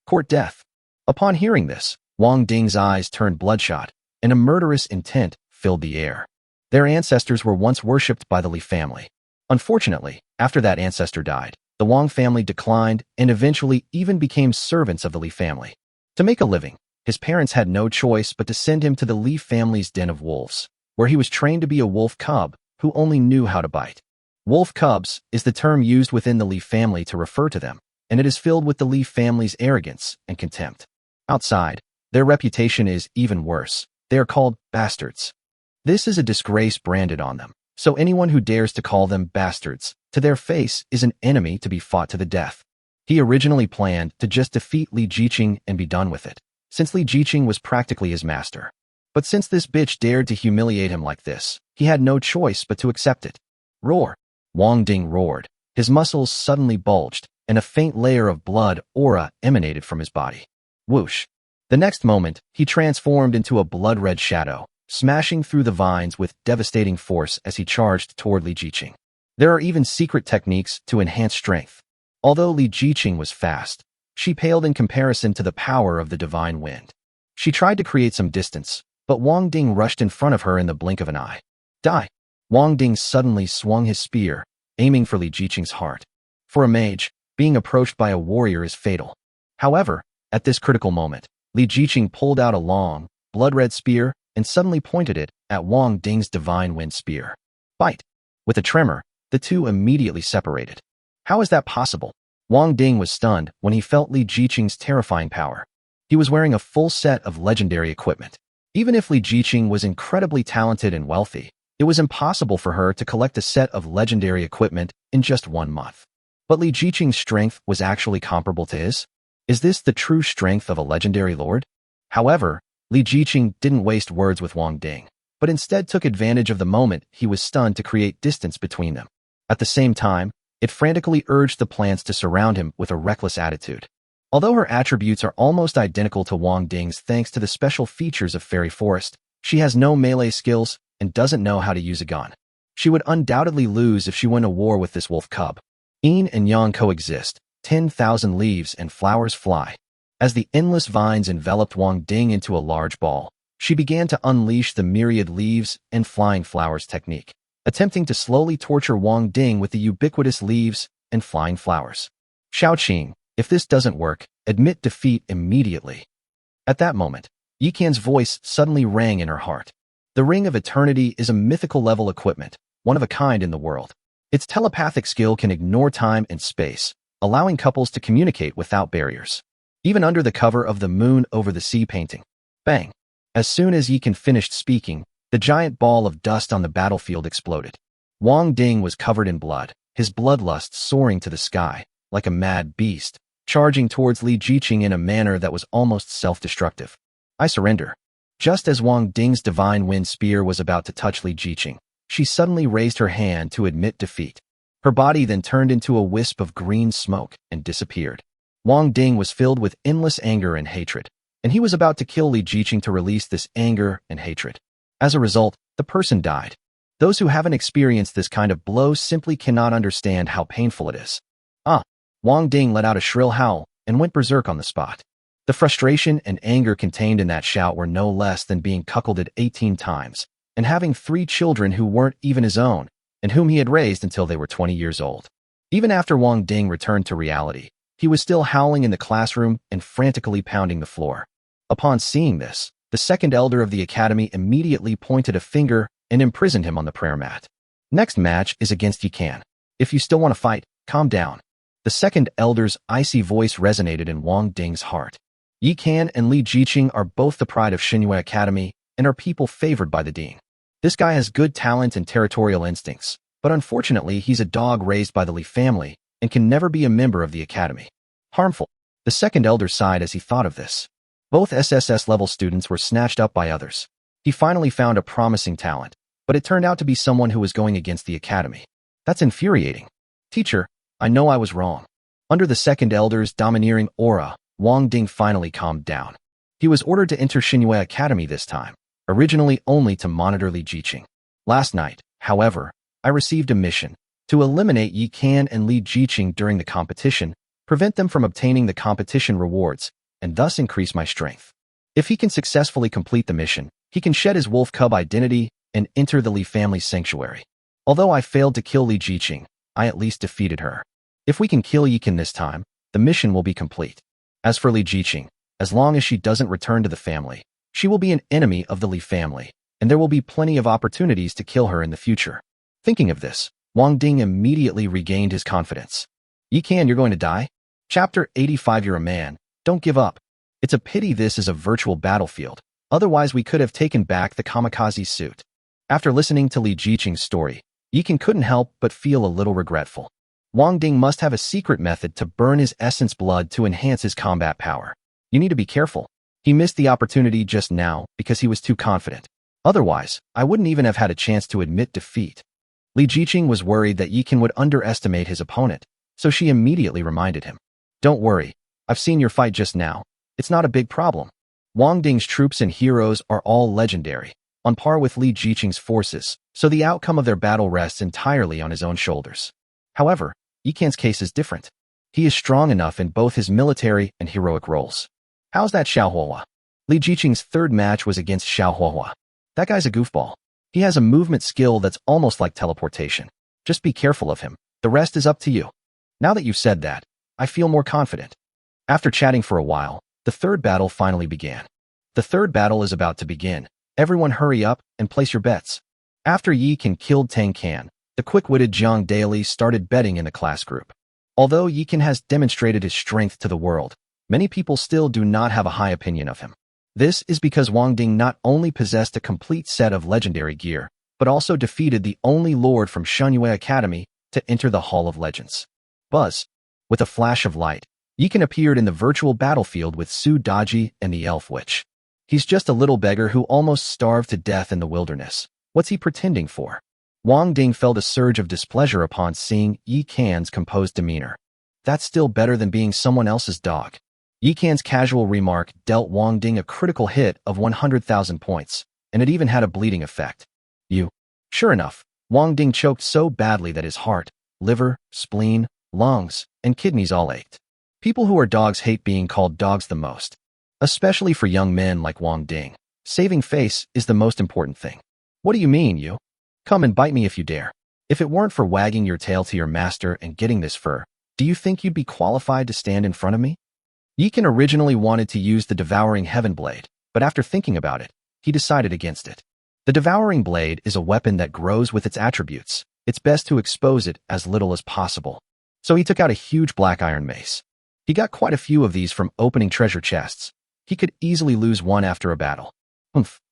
Court death. Upon hearing this, Wang Ding's eyes turned bloodshot, and a murderous intent filled the air. Their ancestors were once worshipped by the Li family. Unfortunately, after that ancestor died, the Wang family declined and eventually even became servants of the Li family. To make a living, his parents had no choice but to send him to the Li family's den of wolves, where he was trained to be a wolf cub who only knew how to bite. Wolf cubs is the term used within the Li family to refer to them, and it is filled with the Li family's arrogance and contempt. Outside, their reputation is even worse. They are called bastards. This is a disgrace branded on them, so anyone who dares to call them bastards to their face is an enemy to be fought to the death. He originally planned to just defeat Li Jiqing and be done with it, since Li Jiqing was practically his master. But since this bitch dared to humiliate him like this, he had no choice but to accept it. Roar! Wang Ding roared. His muscles suddenly bulged, and a faint layer of blood aura emanated from his body. Whoosh! The next moment, he transformed into a blood-red shadow, smashing through the vines with devastating force as he charged toward Li Jiqing. There are even secret techniques to enhance strength. Although Li Jiqing was fast, she paled in comparison to the power of the Divine Wind. She tried to create some distance, but Wang Ding rushed in front of her in the blink of an eye. Die! Wang Ding suddenly swung his spear, aiming for Li Jiqing's heart. For a mage, being approached by a warrior is fatal. However, at this critical moment, Li Jiqing pulled out a long, blood-red spear and suddenly pointed it at Wang Ding's Divine Wind Spear. Bite! With a tremor, the two immediately separated. How is that possible? Wang Ding was stunned when he felt Li Jiqing's terrifying power. He was wearing a full set of legendary equipment. Even if Li Jiqing was incredibly talented and wealthy, it was impossible for her to collect a set of legendary equipment in just 1 month. But Li Jiqing's strength was actually comparable to his? Is this the true strength of a legendary lord? However, Li Jiqing didn't waste words with Wang Ding, but instead took advantage of the moment he was stunned to create distance between them. At the same time, it frantically urged the plants to surround him with a reckless attitude. Although her attributes are almost identical to Wang Ding's thanks to the special features of Fairy Forest, she has no melee skills and doesn't know how to use a gun. She would undoubtedly lose if she went to war with this wolf cub. Yin and yang coexist, 10,000 leaves and flowers fly. As the endless vines enveloped Wang Ding into a large ball, she began to unleash the myriad leaves and flying flowers technique, attempting to slowly torture Wang Ding with the ubiquitous leaves and flying flowers. Shaoqing, if this doesn't work, admit defeat immediately. At that moment, Yikan's voice suddenly rang in her heart. The Ring of Eternity is a mythical level equipment, one of a kind in the world. Its telepathic skill can ignore time and space, allowing couples to communicate without barriers. Even under the cover of the moon over the sea painting. Bang! As soon as Yikan finished speaking, the giant ball of dust on the battlefield exploded. Wang Ding was covered in blood, his bloodlust soaring to the sky, like a mad beast, charging towards Li Jiqing in a manner that was almost self-destructive. I surrender. Just as Wang Ding's Divine Wind Spear was about to touch Li Jiqing, she suddenly raised her hand to admit defeat. Her body then turned into a wisp of green smoke and disappeared. Wang Ding was filled with endless anger and hatred, and he was about to kill Li Jiqing to release this anger and hatred. As a result, the person died. Those who haven't experienced this kind of blow simply cannot understand how painful it is. Wang Ding let out a shrill howl and went berserk on the spot. The frustration and anger contained in that shout were no less than being cuckolded 18 times, and having 3 children who weren't even his own, and whom he had raised until they were 20 years old. Even after Wang Ding returned to reality, he was still howling in the classroom and frantically pounding the floor. Upon seeing this, the second elder of the academy immediately pointed a finger and imprisoned him on the prayer mat. Next match is against Yikan. If you still want to fight, calm down. The second elder's icy voice resonated in Wang Ding's heart. Yi Kan and Li Jiqing are both the pride of Xinyue Academy and are people favored by the dean. This guy has good talent and territorial instincts, but unfortunately he's a dog raised by the Li family and can never be a member of the academy. Harmful. The second elder sighed as he thought of this. Both SSS-level students were snatched up by others. He finally found a promising talent, but it turned out to be someone who was going against the academy. That's infuriating. Teacher, I know I was wrong. Under the second elder's domineering aura, Wang Ding finally calmed down. He was ordered to enter Xinyue Academy this time, originally only to monitor Li Jiqing. Last night, however, I received a mission to eliminate Yi Kan and Li Jiqing during the competition, prevent them from obtaining the competition rewards, and thus increase my strength. If he can successfully complete the mission, he can shed his wolf cub identity and enter the Li family's sanctuary. Although I failed to kill Li Jiqing, I at least defeated her. If we can kill Yi Kan this time, the mission will be complete. As for Li Jiqing, as long as she doesn't return to the family, she will be an enemy of the Li family, and there will be plenty of opportunities to kill her in the future. Thinking of this, Wang Ding immediately regained his confidence. Yi Kan, you're going to die? Chapter 85. You're a man. Don't give up. It's a pity this is a virtual battlefield. Otherwise, we could have taken back the kamikaze suit. After listening to Li Jiqing's story, Yi Kan couldn't help but feel a little regretful. Wang Ding must have a secret method to burn his essence blood to enhance his combat power. You need to be careful. He missed the opportunity just now because he was too confident. Otherwise, I wouldn't even have had a chance to admit defeat. Li Jiqing was worried that Yi Kan would underestimate his opponent, so she immediately reminded him. Don't worry, I've seen your fight just now. It's not a big problem. Wang Ding's troops and heroes are all legendary, on par with Li Jiqing's forces, so the outcome of their battle rests entirely on his own shoulders. However, Yi Kan's case is different. He is strong enough in both his military and heroic roles. How's that Xiaohuahua? Li Jiqing's third match was against Xiaohuahua. That guy's a goofball. He has a movement skill that's almost like teleportation. Just be careful of him. The rest is up to you. Now that you've said that, I feel more confident. After chatting for a while, the third battle finally began. The third battle is about to begin. Everyone hurry up and place your bets. After Yi Kan killed Tang Kan, the quick-witted Jiang Daily started betting in the class group. Although Yi Kan has demonstrated his strength to the world, many people still do not have a high opinion of him. This is because Wang Ding not only possessed a complete set of legendary gear, but also defeated the only lord from Xinyue Academy to enter the Hall of Legends. Buzz. With a flash of light, Yi Kan appeared in the virtual battlefield with Su Daji and the Elf Witch. He's just a little beggar who almost starved to death in the wilderness. What's he pretending for? Wang Ding felt a surge of displeasure upon seeing Yi Kan's composed demeanor. That's still better than being someone else's dog. Yi Kan's casual remark dealt Wang Ding a critical hit of 100,000 points, and it even had a bleeding effect. You. Sure enough, Wang Ding choked so badly that his heart, liver, spleen, lungs, and kidneys all ached. People who are dogs hate being called dogs the most. Especially for young men like Wang Ding. Saving face is the most important thing. What do you mean, you? Come and bite me if you dare. If it weren't for wagging your tail to your master and getting this fur, do you think you'd be qualified to stand in front of me? Yi Kan originally wanted to use the Devouring Heaven Blade, but after thinking about it, he decided against it. The Devouring Blade is a weapon that grows with its attributes. It's best to expose it as little as possible. So he took out a huge black iron mace. He got quite a few of these from opening treasure chests. He could easily lose one after a battle.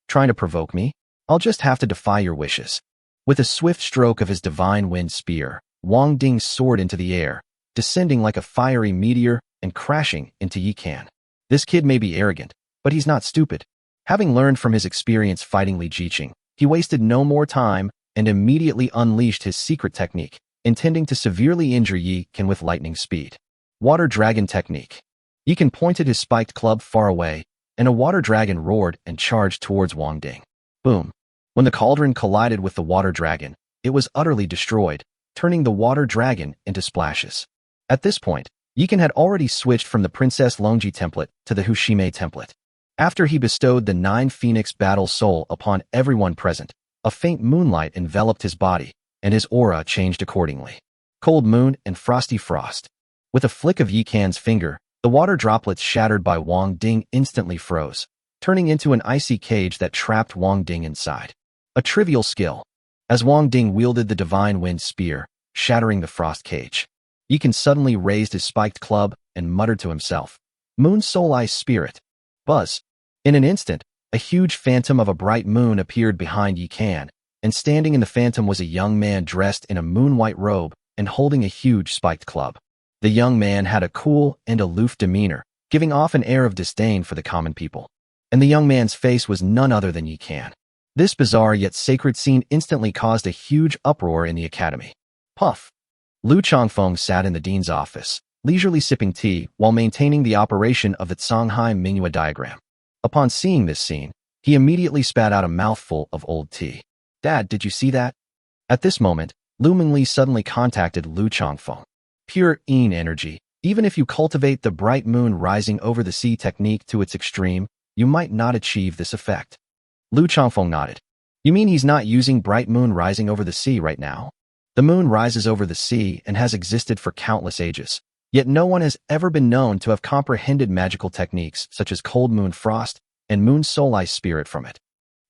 Trying to provoke me? I'll just have to defy your wishes. With a swift stroke of his divine wind spear, Wang Ding soared into the air, descending like a fiery meteor and crashing into Yi Kan. This kid may be arrogant, but he's not stupid. Having learned from his experience fighting Li Jiqing, he wasted no more time and immediately unleashed his secret technique, intending to severely injure Yi Kan with lightning speed. Water Dragon Technique. Yi Kan pointed his spiked club far away, and a water dragon roared and charged towards Wang Ding. Boom. When the cauldron collided with the water dragon, it was utterly destroyed, turning the water dragon into splashes. At this point, Yi Kan had already switched from the Princess Longji template to the Hushime template. After he bestowed the 9 Phoenix Battle Soul upon everyone present, a faint moonlight enveloped his body, and his aura changed accordingly. Cold Moon and Frosty Frost. With a flick of Yi Kan's finger, the water droplets shattered by Wang Ding instantly froze, turning into an icy cage that trapped Wang Ding inside. A trivial skill. As Wang Ding wielded the Divine Wind Spear, shattering the frost cage. Yi Can suddenly raised his spiked club and muttered to himself, "Moon Soul Ice Spirit." Buzz. In an instant, a huge phantom of a bright moon appeared behind Yi Can, and standing in the phantom was a young man dressed in a moon-white robe and holding a huge spiked club. The young man had a cool and aloof demeanor, giving off an air of disdain for the common people. And the young man's face was none other than Yi Can. This bizarre yet sacred scene instantly caused a huge uproar in the academy. Puff. Lu Chongfeng sat in the dean's office, leisurely sipping tea while maintaining the operation of the Songhai Manhwa diagram. Upon seeing this scene, he immediately spat out a mouthful of old tea. "Dad, did you see that?" At this moment, Lu Mingli suddenly contacted Lu Chongfeng. Pure Yin energy. Even if you cultivate the bright moon rising over the sea technique to its extreme, you might not achieve this effect. Lu Chongfeng nodded. "You mean he's not using bright moon rising over the sea right now?" The moon rises over the sea and has existed for countless ages. Yet no one has ever been known to have comprehended magical techniques such as cold moon frost and moon soul ice spirit from it.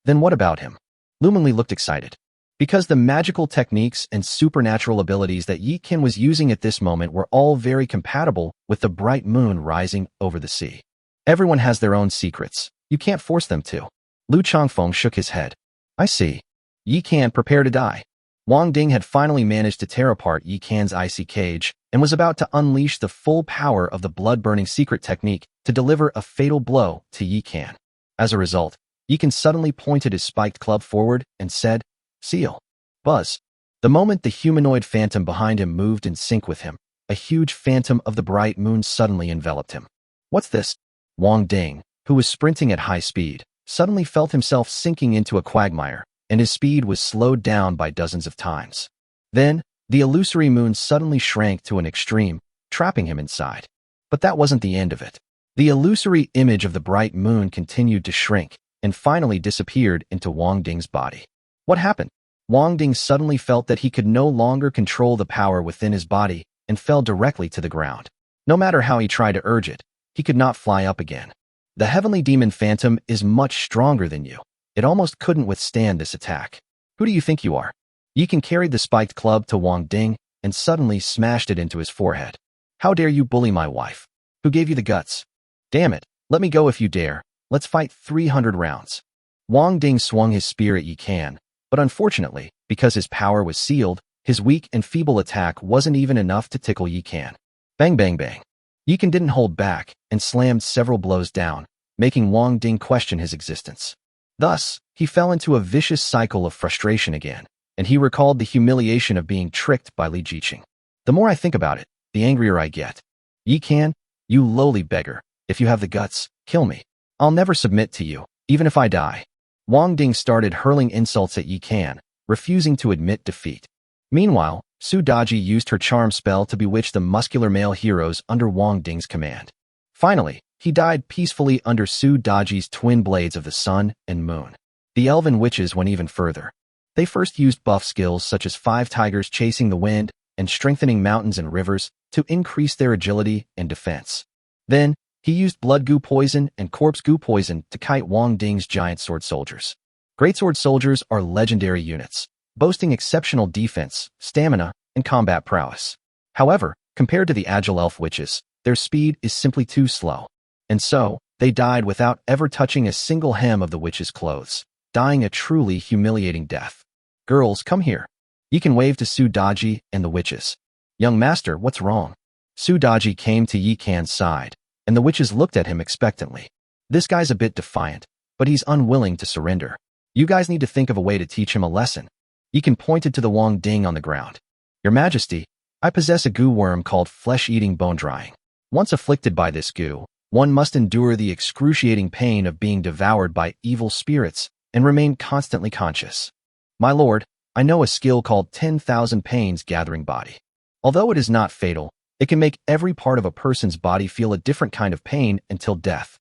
Then what about him? Lu Mingli looked excited. Because the magical techniques and supernatural abilities that Yi Can was using at this moment were all very compatible with the bright moon rising over the sea. Everyone has their own secrets. You can't force them to. Lu Chongfeng shook his head. "I see. Yi Can, prepare to die." Wang Ding had finally managed to tear apart Yi Can's icy cage and was about to unleash the full power of the blood-burning secret technique to deliver a fatal blow to Yi Can. As a result, Yi Can suddenly pointed his spiked club forward and said, "Seal." Buzz. The moment the humanoid phantom behind him moved in sync with him, a huge phantom of the bright moon suddenly enveloped him. "What's this?" Wang Ding, who was sprinting at high speed, suddenly felt himself sinking into a quagmire, and his speed was slowed down by dozens of times. Then, the illusory moon suddenly shrank to an extreme, trapping him inside. But that wasn't the end of it. The illusory image of the bright moon continued to shrink, and finally disappeared into Wang Ding's body. What happened? Wang Ding suddenly felt that he could no longer control the power within his body and fell directly to the ground. No matter how he tried to urge it, he could not fly up again. The heavenly demon phantom is much stronger than you. It almost couldn't withstand this attack. "Who do you think you are?" Yi Can carried the spiked club to Wang Ding and suddenly smashed it into his forehead. "How dare you bully my wife? Who gave you the guts? Damn it, let me go if you dare. Let's fight 300 rounds. Wang Ding swung his spear at Yi Can, but unfortunately, because his power was sealed, his weak and feeble attack wasn't even enough to tickle Yi Can. Bang bang bang. Yi Can didn't hold back and slammed several blows down, making Wang Ding question his existence. Thus, he fell into a vicious cycle of frustration again, and he recalled the humiliation of being tricked by Li Jiqing. "The more I think about it, the angrier I get. Yi Can, you lowly beggar, if you have the guts, kill me. I'll never submit to you, even if I die." Wang Ding started hurling insults at Yi Can, refusing to admit defeat. Meanwhile, Su Daji used her charm spell to bewitch the muscular male heroes under Wang Ding's command. Finally, he died peacefully under Su Daji's twin blades of the sun and moon. The elven witches went even further. They first used buff skills such as 5 tigers chasing the wind and strengthening mountains and rivers to increase their agility and defense. Then, he used blood goo poison and corpse goo poison to kite Wang Ding's giant sword soldiers. Greatsword soldiers are legendary units, boasting exceptional defense, stamina, and combat prowess. However, compared to the agile elf witches, their speed is simply too slow. And so, they died without ever touching a single hem of the witch's clothes, dying a truly humiliating death. "Girls, come here." Yi Can waved to Su Daji and the witches. "Young master, what's wrong?" Su Daji came to Yi Can's side, and the witches looked at him expectantly. "This guy's a bit defiant, but he's unwilling to surrender. You guys need to think of a way to teach him a lesson." Yi Can pointed to the Wang Ding on the ground. "Your Majesty, I possess a goo worm called flesh-eating bone drying. Once afflicted by this goo, one must endure the excruciating pain of being devoured by evil spirits and remain constantly conscious. My lord, I know a skill called 10,000 Pains Gathering Body. Although it is not fatal, it can make every part of a person's body feel a different kind of pain until death."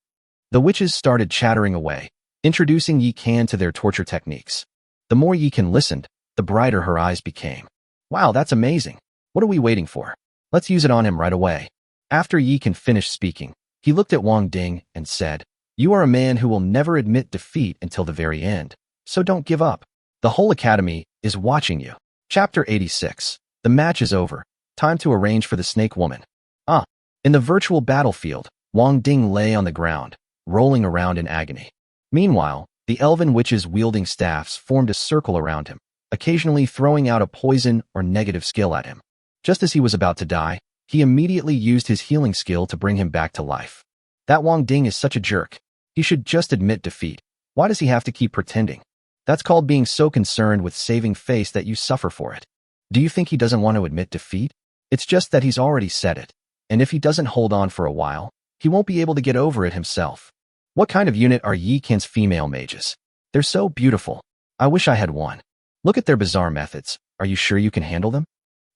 The witches started chattering away, introducing Yi Can to their torture techniques. The more Yi Can listened, the brighter her eyes became. "Wow, that's amazing. What are we waiting for? Let's use it on him right away." After Yi Can finished speaking, he looked at Wang Ding and said, "You are a man who will never admit defeat until the very end, so don't give up. The whole academy is watching you." Chapter 86. The match is over. Time to arrange for the snake woman. Ah. In the virtual battlefield, Wang Ding lay on the ground, rolling around in agony. Meanwhile, the elven witches wielding staffs formed a circle around him, occasionally throwing out a poison or negative skill at him. Just as he was about to die, he immediately used his healing skill to bring him back to life. That Wang Ding is such a jerk. He should just admit defeat. Why does he have to keep pretending? That's called being so concerned with saving face that you suffer for it. Do you think he doesn't want to admit defeat? It's just that he's already said it. And if he doesn't hold on for a while, he won't be able to get over it himself. What kind of unit are Yi Qian's female mages? They're so beautiful. I wish I had one. Look at their bizarre methods. Are you sure you can handle them?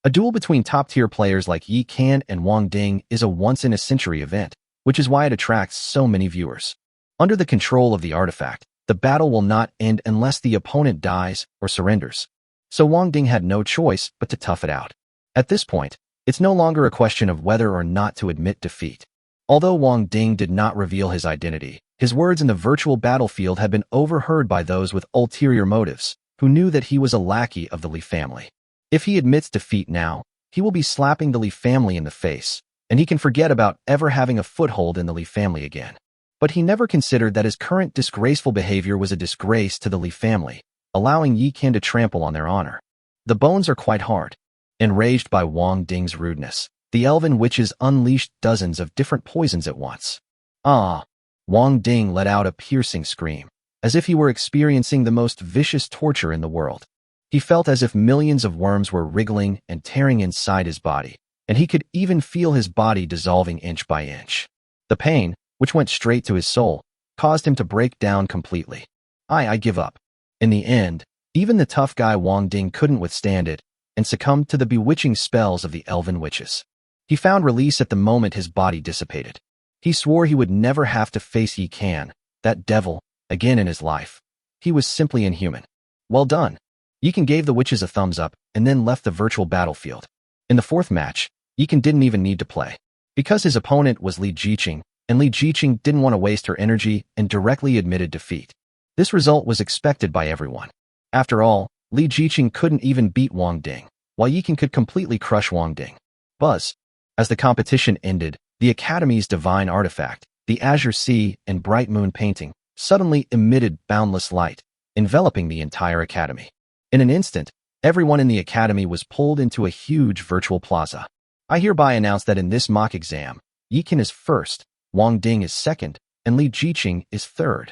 A duel between top-tier players like Yi Qian and Wang Ding is a once-in-a-century event, which is why it attracts so many viewers. Under the control of the artifact, the battle will not end unless the opponent dies or surrenders. So Wang Ding had no choice but to tough it out. At this point, it's no longer a question of whether or not to admit defeat. Although Wang Ding did not reveal his identity, his words in the virtual battlefield had been overheard by those with ulterior motives, who knew that he was a lackey of the Li family. If he admits defeat now, he will be slapping the Li family in the face, and he can forget about ever having a foothold in the Li family again. But he never considered that his current disgraceful behavior was a disgrace to the Li family, allowing Yi Qian to trample on their honor. The bones are quite hard. Enraged by Wang Ding's rudeness, the elven witches unleashed dozens of different poisons at once. Ah! Wang Ding let out a piercing scream, as if he were experiencing the most vicious torture in the world. He felt as if millions of worms were wriggling and tearing inside his body, and he could even feel his body dissolving inch by inch. The pain, which went straight to his soul, caused him to break down completely. I give up. In the end, even the tough guy Wang Ding couldn't withstand it and succumbed to the bewitching spells of the elven witches. He found release at the moment his body dissipated. He swore he would never have to face Yi Qian, that devil, again in his life. He was simply inhuman. Well done. Yi Qian gave the witches a thumbs up and then left the virtual battlefield. In the fourth match, Yi Qian didn't even need to play. Because his opponent was Li Jiqing, and Li Jiqing didn't want to waste her energy and directly admitted defeat. This result was expected by everyone. After all, Li Jiqing couldn't even beat Wang Ding, while Yi Qian could completely crush Wang Ding. Buzz. As the competition ended, the Academy's divine artifact, the Azure Sea and Bright Moon painting, suddenly emitted boundless light, enveloping the entire Academy. In an instant, everyone in the Academy was pulled into a huge virtual plaza. I hereby announce that in this mock exam, Yi Qian is first, Wang Ding is second, and Li Jiqing is third.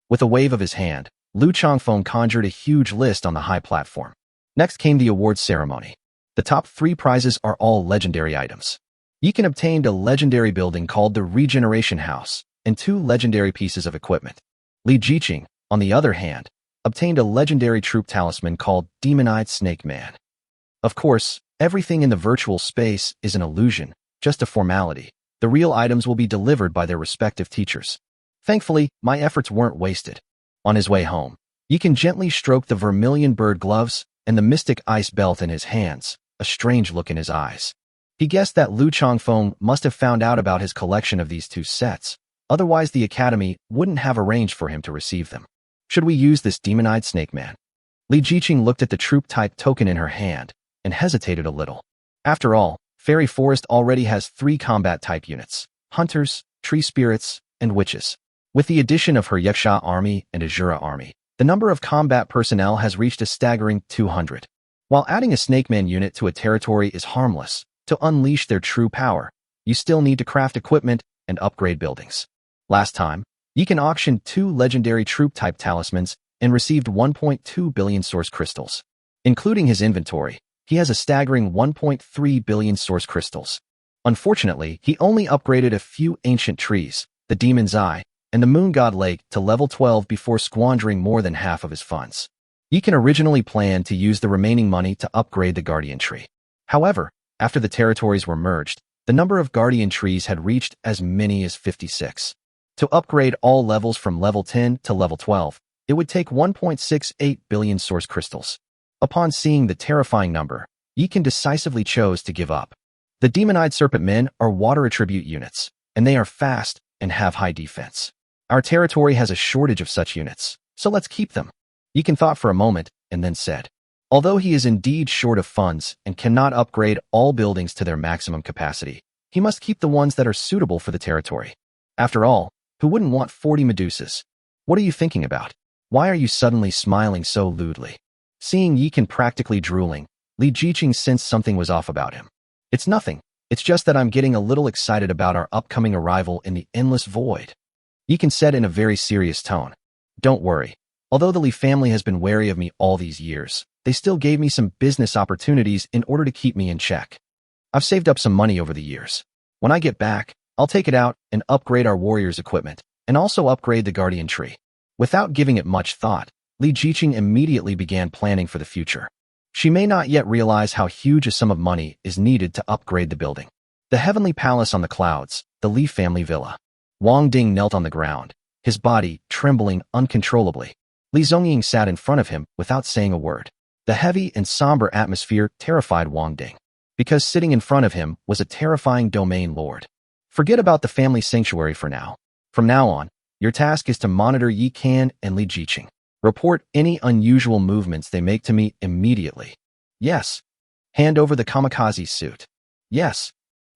With a wave of his hand, Lu Changfeng conjured a huge list on the high platform. Next came the awards ceremony. The top 3 prizes are all legendary items. Yi Qian obtained a legendary building called the Regeneration House and 2 legendary pieces of equipment. Li Jiqing, on the other hand, obtained a legendary troop talisman called Demon-Eyed Snake Man. Of course, everything in the virtual space is an illusion, just a formality. The real items will be delivered by their respective teachers. Thankfully, my efforts weren't wasted. On his way home, Yi Qian gently stroked the vermilion bird gloves and the mystic ice belt in his hands, a strange look in his eyes. He guessed that Lu Changfeng must have found out about his collection of these 2 sets, otherwise the Academy wouldn't have arranged for him to receive them. Should we use this demon-eyed snake man? Li Jiqing looked at the troop-type token in her hand and hesitated a little. After all, Fairy Forest already has 3 combat-type units: hunters, tree spirits, and witches. With the addition of her Yaksha army and Azura army, the number of combat personnel has reached a staggering 200. While adding a Snake Man unit to a territory is harmless, to unleash their true power, you still need to craft equipment and upgrade buildings. Last time, Yi Qian auctioned 2 legendary troop-type talismans and received 1.2 billion source crystals. Including his inventory, he has a staggering 1.3 billion source crystals. Unfortunately, he only upgraded a few ancient trees, the Demon's Eye, and the Moon God Lake to level 12 before squandering more than half of his funds. Yi Qian originally planned to use the remaining money to upgrade the Guardian Tree. However, after the territories were merged, the number of Guardian Trees had reached as many as 56. To upgrade all levels from level 10 to level 12, it would take 1.68 billion source crystals. Upon seeing the terrifying number, Yi Qian decisively chose to give up. The Demon-Eyed Serpent Men are water attribute units, and they are fast and have high defense. Our territory has a shortage of such units, so let's keep them. Yi Qian thought for a moment and then said, Although he is indeed short of funds and cannot upgrade all buildings to their maximum capacity, he must keep the ones that are suitable for the territory. After all, who wouldn't want 40 Medusas? What are you thinking about? Why are you suddenly smiling so lewdly? Seeing Yikan practically drooling, Li Jiqing sensed something was off about him. It's nothing. It's just that I'm getting a little excited about our upcoming arrival in the endless void. Yikan said in a very serious tone. Don't worry. Although the Li family has been wary of me all these years, they still gave me some business opportunities in order to keep me in check. I've saved up some money over the years. When I get back, I'll take it out and upgrade our warriors' equipment, and also upgrade the guardian tree. Without giving it much thought, Li Jiqing immediately began planning for the future. She may not yet realize how huge a sum of money is needed to upgrade the building. The heavenly palace on the clouds, the Li family villa. Wang Ding knelt on the ground, his body trembling uncontrollably. Li Zongying sat in front of him without saying a word. The heavy and somber atmosphere terrified Wang Ding, because sitting in front of him was a terrifying domain lord. Forget about the family sanctuary for now. From now on, your task is to monitor Yi Kan and Li Jiqing. Report any unusual movements they make to me immediately. Yes. Hand over the kamikaze suit. Yes.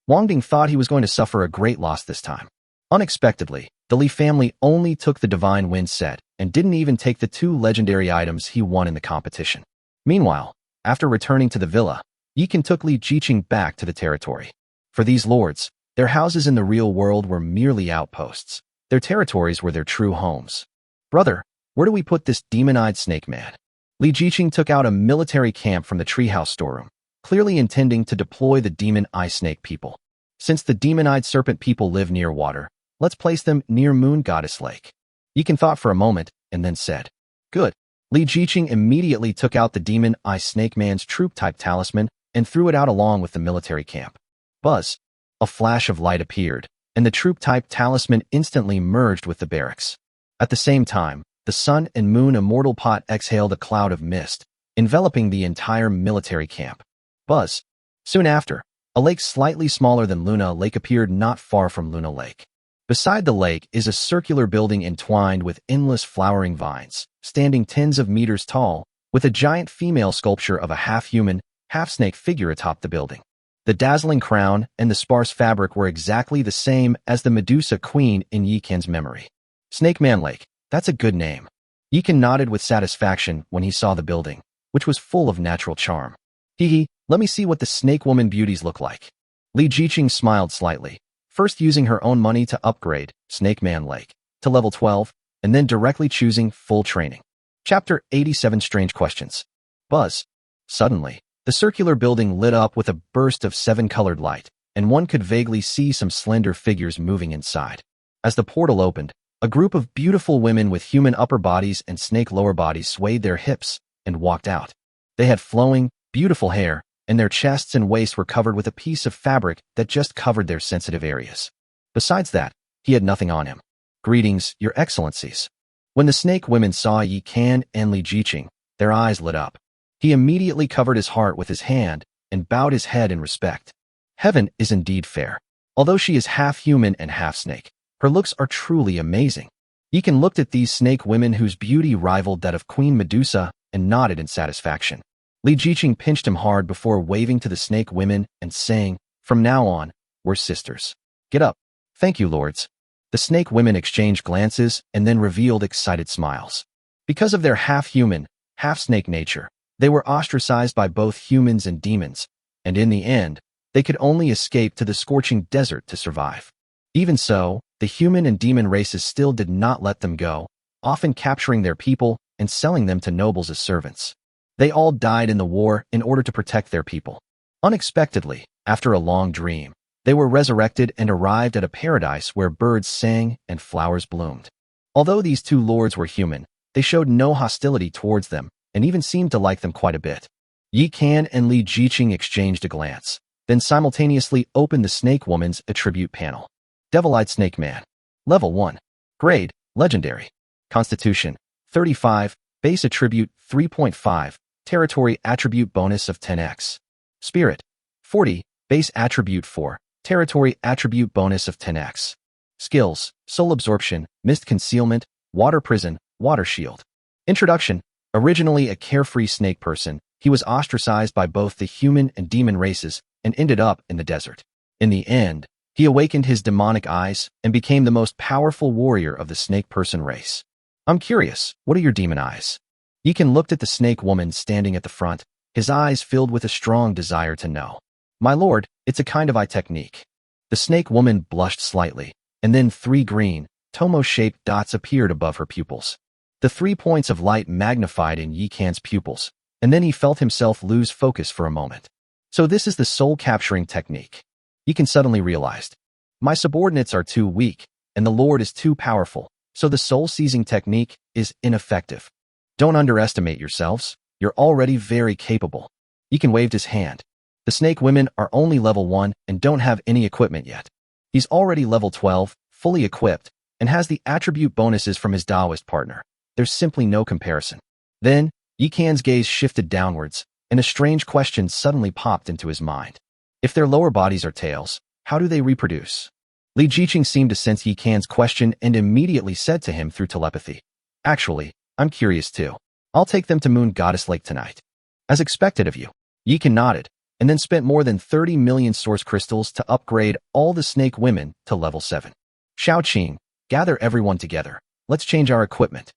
Wang Ding thought he was going to suffer a great loss this time. Unexpectedly, the Li family only took the Divine Wind set and didn't even take the 2 legendary items he won in the competition. Meanwhile, after returning to the villa, Yikan took Li Jiqing back to the territory. For these lords, their houses in the real world were merely outposts. Their territories were their true homes. Brother, where do we put this demon-eyed snake man? Li Jiqing took out a military camp from the treehouse storeroom, clearly intending to deploy the demon-eye snake people. Since the demon-eyed serpent people live near water, let's place them near Moon Goddess Lake. Yikan thought for a moment and then said, Good. Li Jiqing immediately took out the demon-eye snake man's troop-type talisman and threw it out along with the military camp. Buzz. A flash of light appeared, and the troop-type talisman instantly merged with the barracks. At the same time, the sun and moon immortal pot exhaled a cloud of mist, enveloping the entire military camp. Buzz. Soon after, a lake slightly smaller than Luna Lake appeared not far from Luna Lake. Beside the lake is a circular building entwined with endless flowering vines, standing tens of meters tall, with a giant female sculpture of a half-human, half-snake figure atop the building. The dazzling crown and the sparse fabric were exactly the same as the Medusa Queen in Yikan's memory. Snake Man Lake, that's a good name. Yikan nodded with satisfaction when he saw the building, which was full of natural charm. Hee, let me see what the snake woman beauties look like. Li Jiqing smiled slightly, first using her own money to upgrade Snake Man Lake to level 12, and then directly choosing full training. Chapter 87 Strange Questions. Buzz. Suddenly, the circular building lit up with a burst of 7-colored light, and one could vaguely see some slender figures moving inside. As the portal opened, a group of beautiful women with human upper bodies and snake lower bodies swayed their hips and walked out. They had flowing, beautiful hair, and their chests and waists were covered with a piece of fabric that just covered their sensitive areas. Besides that, he had nothing on him. Greetings, your excellencies. When the snake women saw Yi Kan and Li Jiqing, their eyes lit up. He immediately covered his heart with his hand and bowed his head in respect. Heaven is indeed fair. Although she is half human and half snake, her looks are truly amazing. Yikan looked at these snake women whose beauty rivaled that of Queen Medusa and nodded in satisfaction. Li Jiqing pinched him hard before waving to the snake women and saying, From now on, we're sisters. Get up. Thank you, lords. The snake women exchanged glances and then revealed excited smiles. Because of their half-human, half-snake nature, they were ostracized by both humans and demons, and in the end, they could only escape to the scorching desert to survive. Even so, the human and demon races still did not let them go, often capturing their people and selling them to nobles as servants. They all died in the war in order to protect their people. Unexpectedly, after a long dream, they were resurrected and arrived at a paradise where birds sang and flowers bloomed. Although these two lords were human, they showed no hostility towards them and even seemed to like them quite a bit. Yi Kan and Li Jiqing exchanged a glance, then simultaneously opened the Snake Woman's attribute panel. Devil-Eyed Snake Man. Level 1. Grade, Legendary. Constitution, 35. Base Attribute, 3.5. Territory Attribute Bonus of 10x. Spirit, 40. Base Attribute 4. Territory Attribute Bonus of 10x. Skills, Soul Absorption, Mist Concealment, Water Prison, Water Shield. Introduction. Originally a carefree snake person, He was ostracized by both the human and demon races and ended up in the desert. In the end, he awakened his demonic eyes and became the most powerful warrior of the snake person race. I'm curious, what are your demon eyes? Yikan looked at the snake woman standing at the front, his eyes filled with a strong desire to know. My lord, it's a kind of eye technique. The snake woman blushed slightly, and then 3 green, tomo-shaped dots appeared above her pupils. The 3 points of light magnified in Yikan's pupils, and then he felt himself lose focus for a moment. So this is the soul-capturing technique. Yikan suddenly realized. My subordinates are too weak, and the lord is too powerful, so the soul-seizing technique is ineffective. Don't underestimate yourselves. You're already very capable. Yikan waved his hand. The snake women are only level 1 and don't have any equipment yet. He's already level 12, fully equipped, and has the attribute bonuses from his Taoist partner. There's simply no comparison. Then, Yikan's gaze shifted downwards, and a strange question suddenly popped into his mind. If their lower bodies are tails, how do they reproduce? Li Jiqing seemed to sense Yikan's question and immediately said to him through telepathy. Actually, I'm curious too. I'll take them to Moon Goddess Lake tonight. As expected of you. Yikan nodded, and then spent more than 30 million source crystals to upgrade all the snake women to level 7. Xiaoqing, gather everyone together. Let's change our equipment.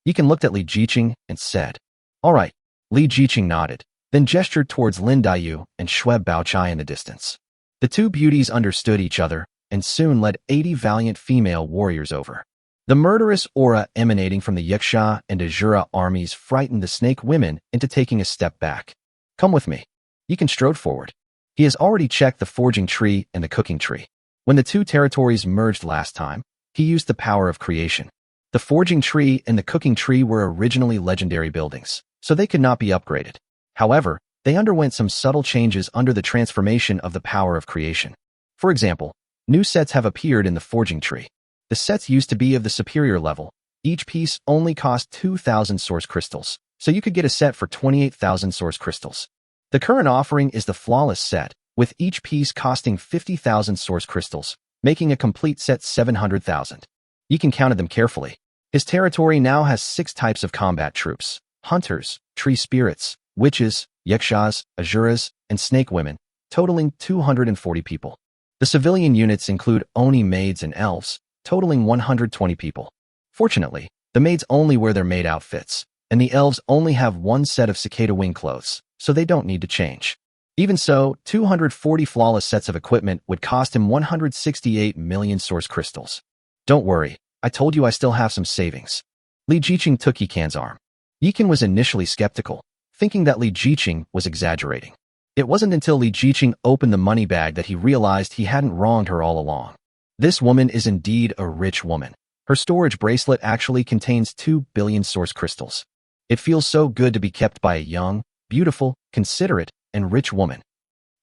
Yikan looked at Li Jiqing and said, All right. Li Jiqing nodded, then gestured towards Lin Daiyu and Xue Baochai in the distance. The 2 beauties understood each other and soon led 80 valiant female warriors over. The murderous aura emanating from the Yaksha and Azura armies frightened the snake women into taking a step back. Come with me. Yikan strode forward. He has already checked the forging tree and the cooking tree. When the 2 territories merged last time, he used the power of creation. The forging tree and the cooking tree were originally legendary buildings, so they could not be upgraded. However, they underwent some subtle changes under the transformation of the power of creation. For example, new sets have appeared in the forging tree. The sets used to be of the superior level. Each piece only cost 2,000 source crystals, so you could get a set for 28,000 source crystals. The current offering is the flawless set, with each piece costing 50,000 source crystals, making a complete set 700,000. Yikan counted them carefully. His territory now has 6 types of combat troops: hunters, tree spirits, witches, yakshas, azuras, and snake women, totaling 240 people. The civilian units include Oni maids and elves, totaling 120 people. Fortunately, the maids only wear their maid outfits, and the elves only have 1 set of cicada wing clothes, so they don't need to change. Even so, 240 flawless sets of equipment would cost him 168 million source crystals. Don't worry, I told you I still have some savings. Li Jiqing took Yikan's arm. Yikan was initially skeptical, thinking that Li Jiqing was exaggerating. It wasn't until Li Jiqing opened the money bag that he realized he hadn't wronged her all along. This woman is indeed a rich woman. Her storage bracelet actually contains 2 billion source crystals. It feels so good to be kept by a young, beautiful, considerate, and rich woman.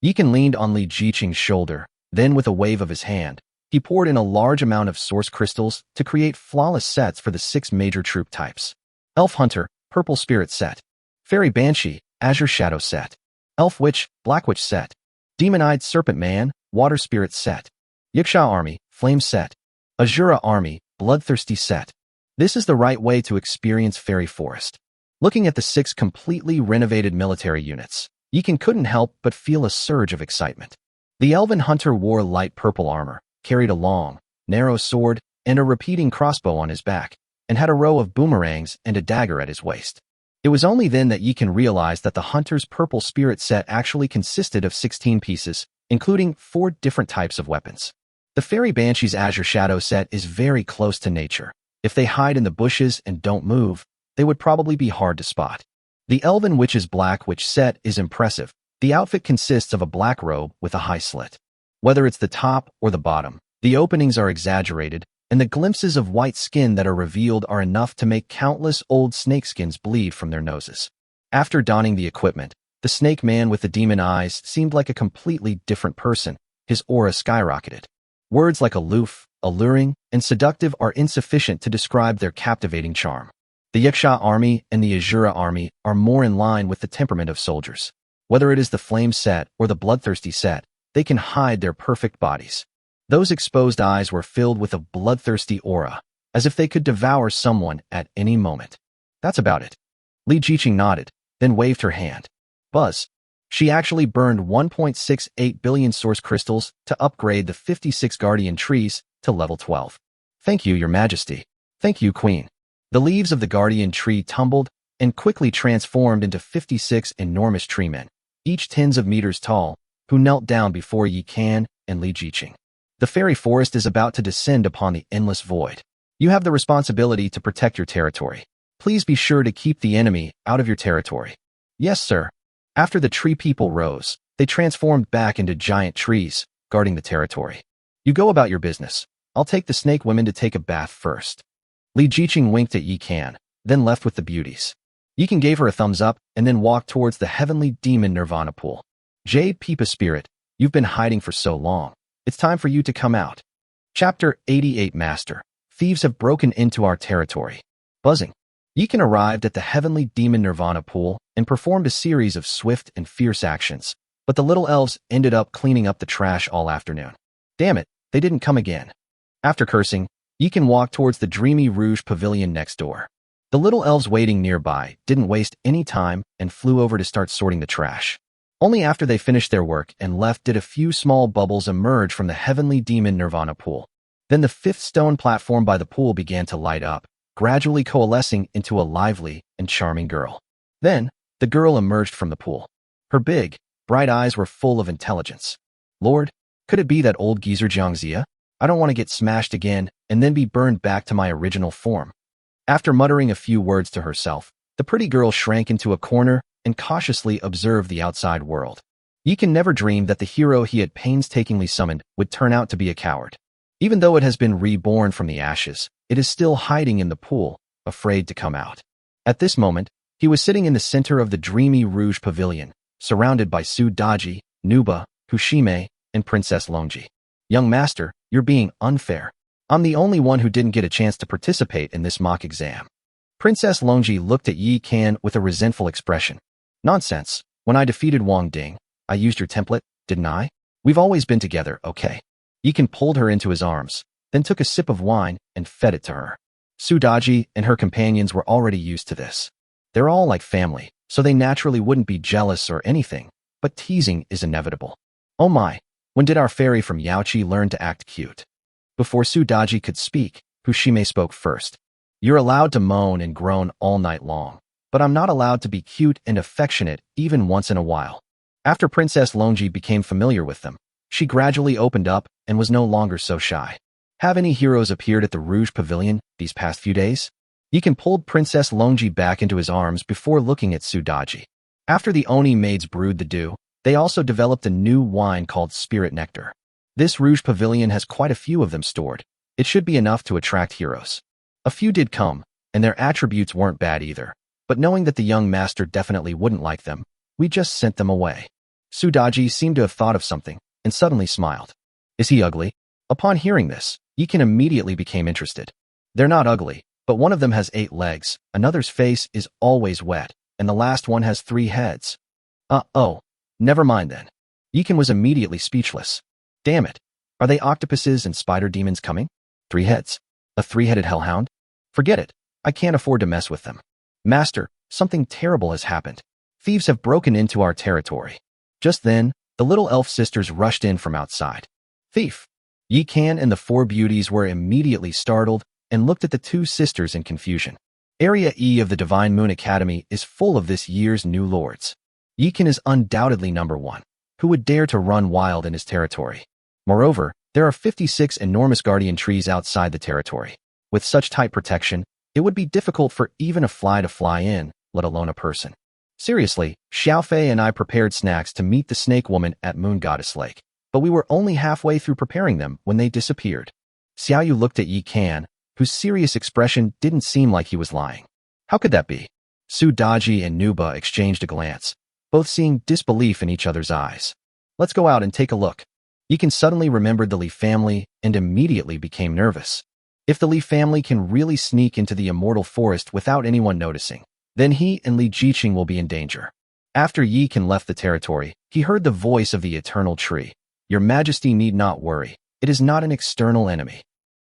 Yikan leaned on Li Jiqing's shoulder, then with a wave of his hand, he poured in a large amount of source crystals to create flawless sets for the 6 major troop types. Elf Hunter, Purple Spirit set. Fairy Banshee, Azure Shadow set. Elf Witch, Black Witch set. Demon-Eyed Serpent Man, Water Spirit set. Yaksha Army, Flame set. Azura Army, Bloodthirsty set. This is the right way to experience Fairy Forest. Looking at the 6 completely renovated military units, Yikan couldn't help but feel a surge of excitement. The Elven Hunter wore light purple armor, carried a long, narrow sword, and a repeating crossbow on his back, and had a row of boomerangs and a dagger at his waist. It was only then that Yikan realized that the Hunter's Purple Spirit set actually consisted of 16 pieces, including 4 different types of weapons. The Fairy Banshee's Azure Shadow set is very close to nature. If they hide in the bushes and don't move, they would probably be hard to spot. The Elven Witch's Black Witch set is impressive. The outfit consists of a black robe with a high slit. Whether it's the top or the bottom, the openings are exaggerated, and the glimpses of white skin that are revealed are enough to make countless old snakeskins bleed from their noses. After donning the equipment, the snake man with the demon eyes seemed like a completely different person. His aura skyrocketed. Words like aloof, alluring, and seductive are insufficient to describe their captivating charm. The Yaksha army and the Azura army are more in line with the temperament of soldiers. Whether it is the Flame set or the Bloodthirsty set, they can hide their perfect bodies. Those exposed eyes were filled with a bloodthirsty aura, as if they could devour someone at any moment. That's about it. Li Jiqing nodded, then waved her hand. Buzz. She actually burned 1.68 billion source crystals to upgrade the 56 guardian trees to level 12. Thank you, Your Majesty. Thank you, Queen. The leaves of the guardian tree tumbled and quickly transformed into 56 enormous tree men, each tens of meters tall, who knelt down before Yi Kan and Li Jiqing. The fairy forest is about to descend upon the endless void. You have the responsibility to protect your territory. Please be sure to keep the enemy out of your territory. Yes, sir. After the tree people rose, they transformed back into giant trees, guarding the territory. You go about your business. I'll take the snake women to take a bath first. Li Jiqing winked at Yi Kan, then left with the beauties. Yi Kan gave her a thumbs up and then walked towards the heavenly demon Nirvana pool. Jade Peepa Spirit, you've been hiding for so long. It's time for you to come out. Chapter 88 Master. Thieves have broken into our territory. Buzzing. Yi Kan arrived at the heavenly demon Nirvana pool and performed a series of swift and fierce actions, but the little elves ended up cleaning up the trash all afternoon. Damn it, they didn't come again. After cursing, Yi Kan walked towards the dreamy Rouge pavilion next door. The little elves waiting nearby didn't waste any time and flew over to start sorting the trash. Only after they finished their work and left did a few small bubbles emerge from the heavenly demon Nirvana pool. Then the fifth stone platform by the pool began to light up, gradually coalescing into a lively and charming girl. Then, the girl emerged from the pool. Her big, bright eyes were full of intelligence. Lord, could it be that old geezer Jiangxia? I don't want to get smashed again and then be burned back to my original form. After muttering a few words to herself, the pretty girl shrank into a corner and cautiously observed the outside world. Yi Kan never dreamed that the hero he had painstakingly summoned would turn out to be a coward. Even though it has been reborn from the ashes, it is still hiding in the pool, afraid to come out. At this moment, he was sitting in the center of the dreamy Rouge pavilion, surrounded by Su Daji, Nuba, Hushime, and Princess Longji. Young master, you're being unfair. I'm the only one who didn't get a chance to participate in this mock exam. Princess Longji looked at Yi Kan with a resentful expression. Nonsense. When I defeated Wang Ding, I used your template, didn't I? We've always been together, okay? Yi Kan pulled her into his arms, then took a sip of wine and fed it to her. Su Daji and her companions were already used to this. They're all like family, so they naturally wouldn't be jealous or anything, but teasing is inevitable. Oh my, when did our fairy from Yaoqi learn to act cute? Before Su Daji could speak, Hushime spoke first. You're allowed to moan and groan all night long, but I'm not allowed to be cute and affectionate even once in a while. After Princess Longji became familiar with them, she gradually opened up and was no longer so shy. Have any heroes appeared at the Rouge Pavilion these past few days? Yi Kan pulled Princess Longji back into his arms before looking at Su Daji. After the Oni maids brewed the dew, they also developed a new wine called Spirit Nectar. This Rouge Pavilion has quite a few of them stored. It should be enough to attract heroes. A few did come, and their attributes weren't bad either, but knowing that the young master definitely wouldn't like them, we just sent them away. Su Daji seemed to have thought of something, and suddenly smiled. Is he ugly? Upon hearing this, Yi Kan immediately became interested. They're not ugly, but one of them has 8 legs, another's face is always wet, and the last one has 3 heads. Oh, never mind then. Yi Kan was immediately speechless. Damn it. Are they octopuses and spider demons coming? 3 heads. A 3-headed hellhound? Forget it. I can't afford to mess with them. Master, something terrible has happened. Thieves have broken into our territory. Just then, the little elf sisters rushed in from outside. Thief! Yi Kan and the 4 beauties were immediately startled and looked at the 2 sisters in confusion. Area E of the Divine Moon Academy is full of this year's new lords. Yi Kan is undoubtedly number 1. Who would dare to run wild in his territory? Moreover, there are 56 enormous guardian trees outside the territory. With such tight protection, it would be difficult for even a fly to fly in, let alone a person. Seriously, Xiaofei and I prepared snacks to meet the snake woman at Moon Goddess Lake, but we were only halfway through preparing them when they disappeared. Xiaoyu looked at Yi Kan, whose serious expression didn't seem like he was lying. How could that be? Su Daji and Nuba exchanged a glance, both seeing disbelief in each other's eyes. Let's go out and take a look. Yi Kan suddenly remembered the Li family and immediately became nervous. If the Li family can really sneak into the immortal forest without anyone noticing, then he and Li Jiqing will be in danger. After Yi Kan left the territory, he heard the voice of the eternal tree. Your Majesty need not worry. It is not an external enemy.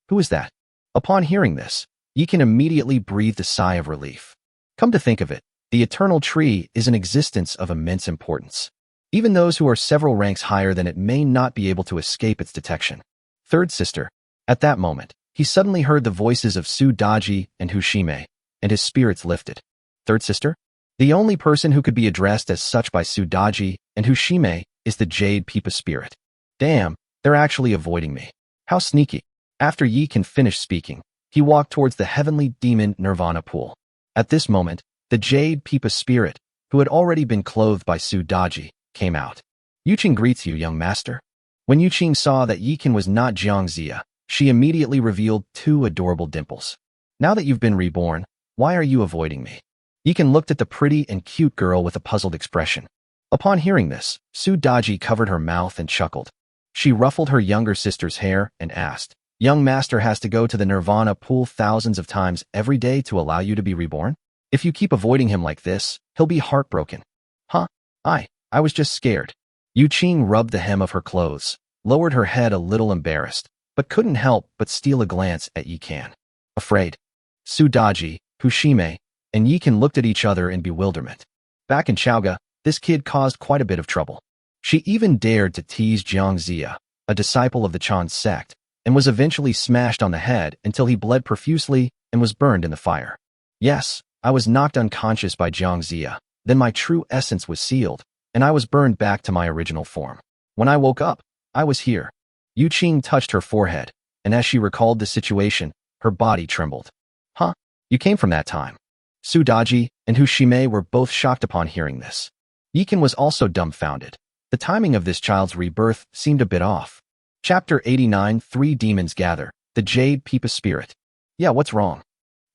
Who is that? Upon hearing this, Yi Kan immediately breathed a sigh of relief. Come to think of it, The eternal tree is an existence of immense importance. Even those who are several ranks higher than it may not be able to escape its detection. Third sister. At that moment, he suddenly heard the voices of Sudaji and Hushime, and his spirits lifted. Third sister? The only person who could be addressed as such by Sudaji and Hushime is the Jade Pipa spirit. Damn, they're actually avoiding me. How sneaky. After Yi can finish speaking, he walked towards the heavenly demon Nirvana pool. At this moment, the Jade Pipa spirit, who had already been clothed by Sudaji, came out. Yuqing greets you, young master. When Yuqing saw that Yikin was not Jiangxia, she immediately revealed 2 adorable dimples. Now that you've been reborn, why are you avoiding me? Yikin looked at the pretty and cute girl with a puzzled expression. Upon hearing this, Sudaji covered her mouth and chuckled. She ruffled her younger sister's hair and asked, young master has to go to the Nirvana pool thousands of times every day to allow you to be reborn? If you keep avoiding him like this, he'll be heartbroken. Huh? I was just scared. Yuqing rubbed the hem of her clothes, lowered her head a little embarrassed, but couldn't help but steal a glance at Yikan. Afraid. Sudaji, Hushime, and Yikan looked at each other in bewilderment. Back in Chaoga, this kid caused quite a bit of trouble. She even dared to tease Jiangxia, a disciple of the Chan sect, and was eventually smashed on the head until he bled profusely and was burned in the fire. Yes, I was knocked unconscious by Jiangxia, then my true essence was sealed, and I was burned back to my original form. When I woke up, I was here. Yuqing touched her forehead, and as she recalled the situation, her body trembled. Huh? You came from that time. Sudaji and Hushime were both shocked upon hearing this. Yikan was also dumbfounded. The timing of this child's rebirth seemed a bit off. Chapter 89 3 Demons Gather, the Jade Pipa Spirit. Yeah, what's wrong?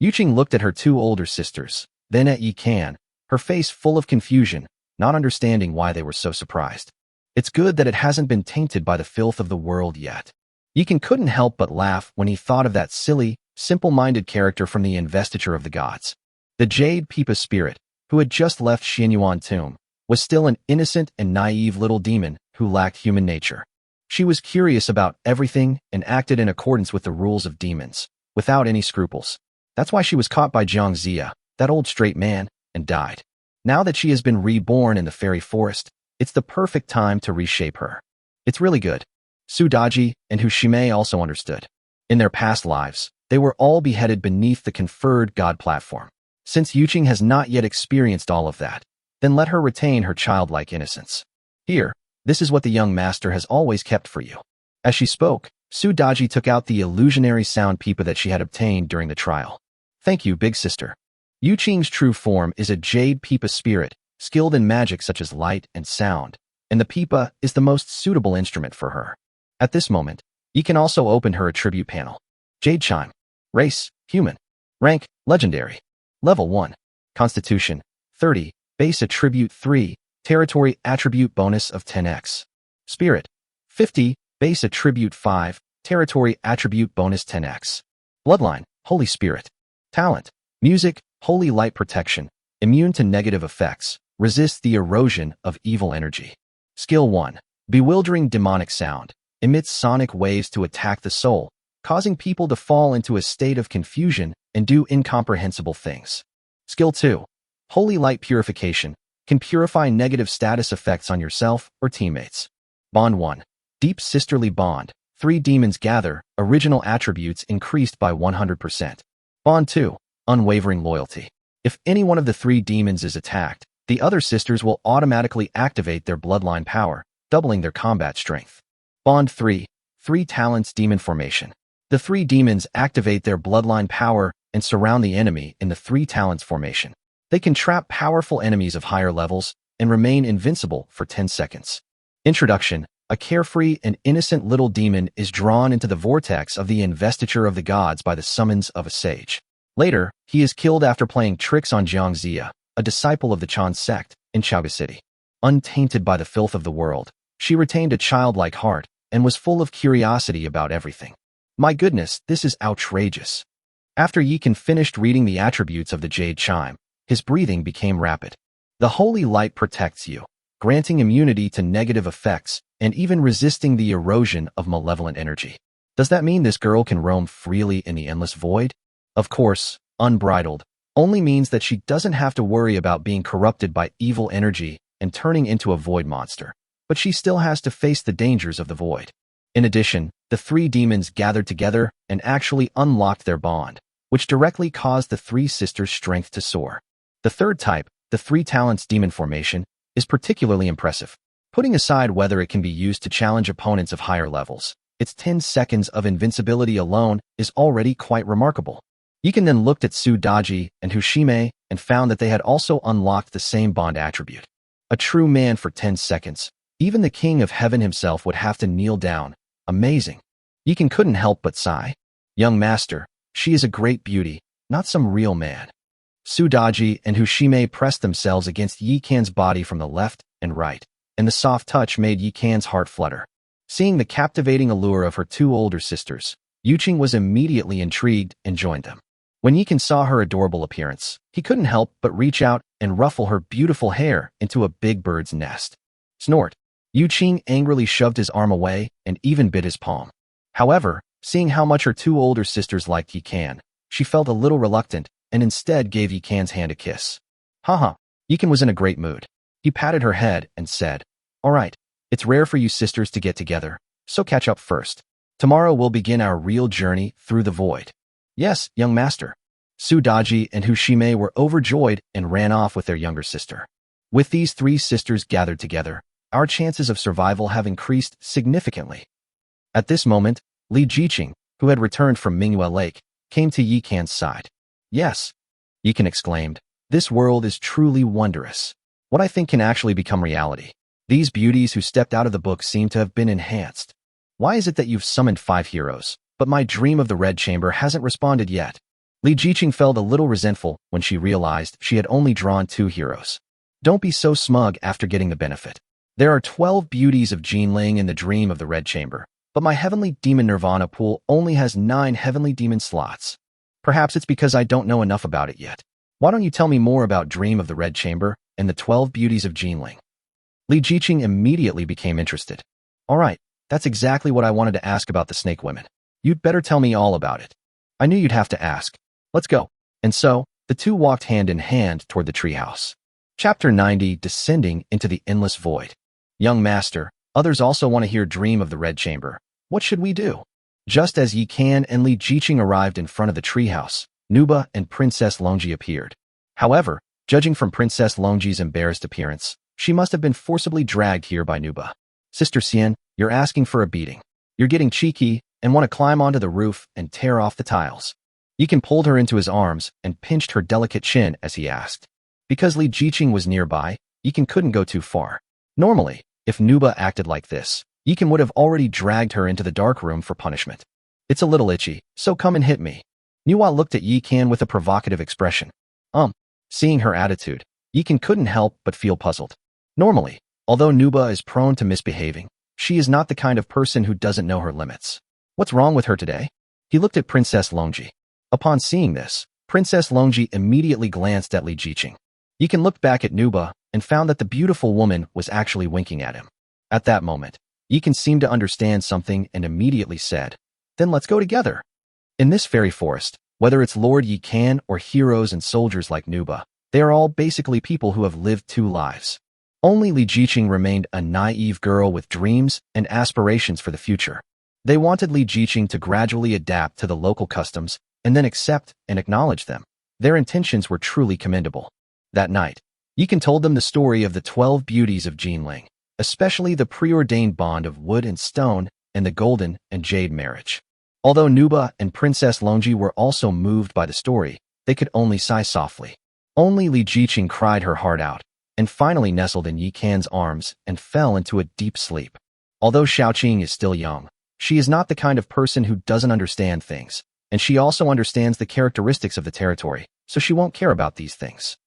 Yuqing looked at her 2 older sisters, then at Yikan, her face full of confusion, not understanding why they were so surprised. It's good that it hasn't been tainted by the filth of the world yet. Yikan couldn't help but laugh when he thought of that silly, simple-minded character from the Investiture of the Gods. The Jade Pipa spirit, who had just left Xianyuan tomb, was still an innocent and naive little demon who lacked human nature. She was curious about everything and acted in accordance with the rules of demons, without any scruples. That's why she was caught by Jiangxia, that old straight man, and died. Now that she has been reborn in the fairy forest, it's the perfect time to reshape her. It's really good. Sudaji and Hushime also understood. In their past lives, they were all beheaded beneath the conferred god platform. Since Yuqing has not yet experienced all of that, then let her retain her childlike innocence. Here, this is what the young master has always kept for you. As she spoke, Sudaji took out the illusionary sound pipa that she had obtained during the trial. Thank you, big sister. Yuqing's true form is a Jade Pipa spirit, skilled in magic such as light and sound, and the pipa is the most suitable instrument for her. At this moment, Yikan also opened her attribute panel. Jade Chime. Race, human. Rank, legendary. Level 1. Constitution, 30. Base attribute 3. Territory attribute bonus of 10x. Spirit, 50. Base attribute 5. Territory attribute bonus 10x. Bloodline, Holy Spirit. Talent, music, holy light protection, immune to negative effects, resists the erosion of evil energy. Skill 1. Bewildering demonic sound, emits sonic waves to attack the soul, causing people to fall into a state of confusion and do incomprehensible things. Skill 2. Holy light purification, can purify negative status effects on yourself or teammates. Bond 1. Deep sisterly bond, 3 demons gather, original attributes increased by 100%. Bond 2. Unwavering loyalty. If any one of the 3 demons is attacked, the other sisters will automatically activate their bloodline power, doubling their combat strength. Bond 3. 3 talents demon formation. The 3 demons activate their bloodline power and surround the enemy in the 3 talents formation. They can trap powerful enemies of higher levels and remain invincible for 10 seconds. Introduction. A carefree and innocent little demon is drawn into the vortex of the Investiture of the Gods by the summons of a sage. Later, he is killed after playing tricks on Jiangxia, a disciple of the Chan sect, in Chaoga City. Untainted by the filth of the world, she retained a childlike heart and was full of curiosity about everything. My goodness, this is outrageous. After Yikan finished reading the attributes of the Jade Chime, his breathing became rapid. The holy light protects you, granting immunity to negative effects and even resisting the erosion of malevolent energy. Does that mean this girl can roam freely in the endless void? Of course, unbridled, only means that she doesn't have to worry about being corrupted by evil energy and turning into a void monster, but she still has to face the dangers of the void. In addition, the three demons gathered together and actually unlocked their bond, which directly caused the three sisters' strength to soar. The third type, the three talents demon formation, is particularly impressive. Putting aside whether it can be used to challenge opponents of higher levels, its 10 seconds of invincibility alone is already quite remarkable. Yikan then looked at Succubi and Hushime and found that they had also unlocked the same bond attribute. A true man for 10 seconds. Even the king of heaven himself would have to kneel down. Amazing. Yikan couldn't help but sigh. Young master, she is a great beauty, not some real man. Succubi and Hushime pressed themselves against Yikan's body from the left and right, and the soft touch made Yikan's heart flutter. Seeing the captivating allure of her two older sisters, Yuqing was immediately intrigued and joined them. When Yikan saw her adorable appearance, he couldn't help but reach out and ruffle her beautiful hair into a big bird's nest. Snort. Yuqing angrily shoved his arm away and even bit his palm. However, seeing how much her two older sisters liked Yikan, she felt a little reluctant and instead gave Yikan's hand a kiss. Haha, Yikan was in a great mood. He patted her head and said, "All right, it's rare for you sisters to get together, so catch up first. Tomorrow we'll begin our real journey through the void." "Yes, young master." Succubi and Hushime were overjoyed and ran off with their younger sister. With these three sisters gathered together, our chances of survival have increased significantly. At this moment, Li Jiqing, who had returned from Manhwa Lake, came to Yikan's side. "Yes," Yikan exclaimed, "this world is truly wondrous. What I think can actually become reality. These beauties who stepped out of the book seem to have been enhanced. Why is it that you've summoned 5 heroes, but my dream of the Red Chamber hasn't responded yet?" Li Jiqing felt a little resentful when she realized she had only drawn 2 heroes. "Don't be so smug after getting the benefit. There are 12 beauties of Jinling in the dream of the Red Chamber, but my Heavenly Demon Nirvana pool only has 9 Heavenly Demon slots. Perhaps it's because I don't know enough about it yet. Why don't you tell me more about Dream of the Red Chamber and the 12 beauties of Jinling?" Li Jiqing immediately became interested. "All right, that's exactly what I wanted to ask about the snake women. You'd better tell me all about it. I knew you'd have to ask. Let's go." And so, the two walked hand in hand toward the treehouse. Chapter 90, Descending into the Endless Void. "Young master, others also want to hear Dream of the Red Chamber. What should we do?" Just as Yikan and Li Jiqing arrived in front of the treehouse, Nuba and Princess Longji appeared. However, judging from Princess Longji's embarrassed appearance, she must have been forcibly dragged here by Nuba. "Sister Xian, you're asking for a beating. You're getting cheeky and want to climb onto the roof and tear off the tiles." Yikan pulled her into his arms and pinched her delicate chin as he asked. Because Li Jiqing was nearby, Yikan couldn't go too far. Normally, if Nuba acted like this, Yikan would have already dragged her into the dark room for punishment. "It's a little itchy, so come and hit me." Nuwa looked at Yikan with a provocative expression. Seeing her attitude, Yikan couldn't help but feel puzzled. Normally, although Nuba is prone to misbehaving, she is not the kind of person who doesn't know her limits. What's wrong with her today? He looked at Princess Longji. Upon seeing this, Princess Longji immediately glanced at Li Jiqing. Yikan looked back at Nuba and found that the beautiful woman was actually winking at him. At that moment, Yikan seemed to understand something and immediately said, "Then let's go together." In this fairy forest, whether it's Lord Yikan or heroes and soldiers like Nuba, they are all basically people who have lived 2 lives. Only Li Jiqing remained a naive girl with dreams and aspirations for the future. They wanted Li Jiqing to gradually adapt to the local customs and then accept and acknowledge them. Their intentions were truly commendable. That night, Yikan told them the story of the 12 beauties of Jinling, especially the preordained bond of wood and stone and the golden and jade marriage. Although Nuba and Princess Longji were also moved by the story, they could only sigh softly. Only Li Jiqing cried her heart out, and finally nestled in Yikan's arms and fell into a deep sleep. Although Xiaoqing is still young, she is not the kind of person who doesn't understand things, and she also understands the characteristics of the territory, so she won't care about these things.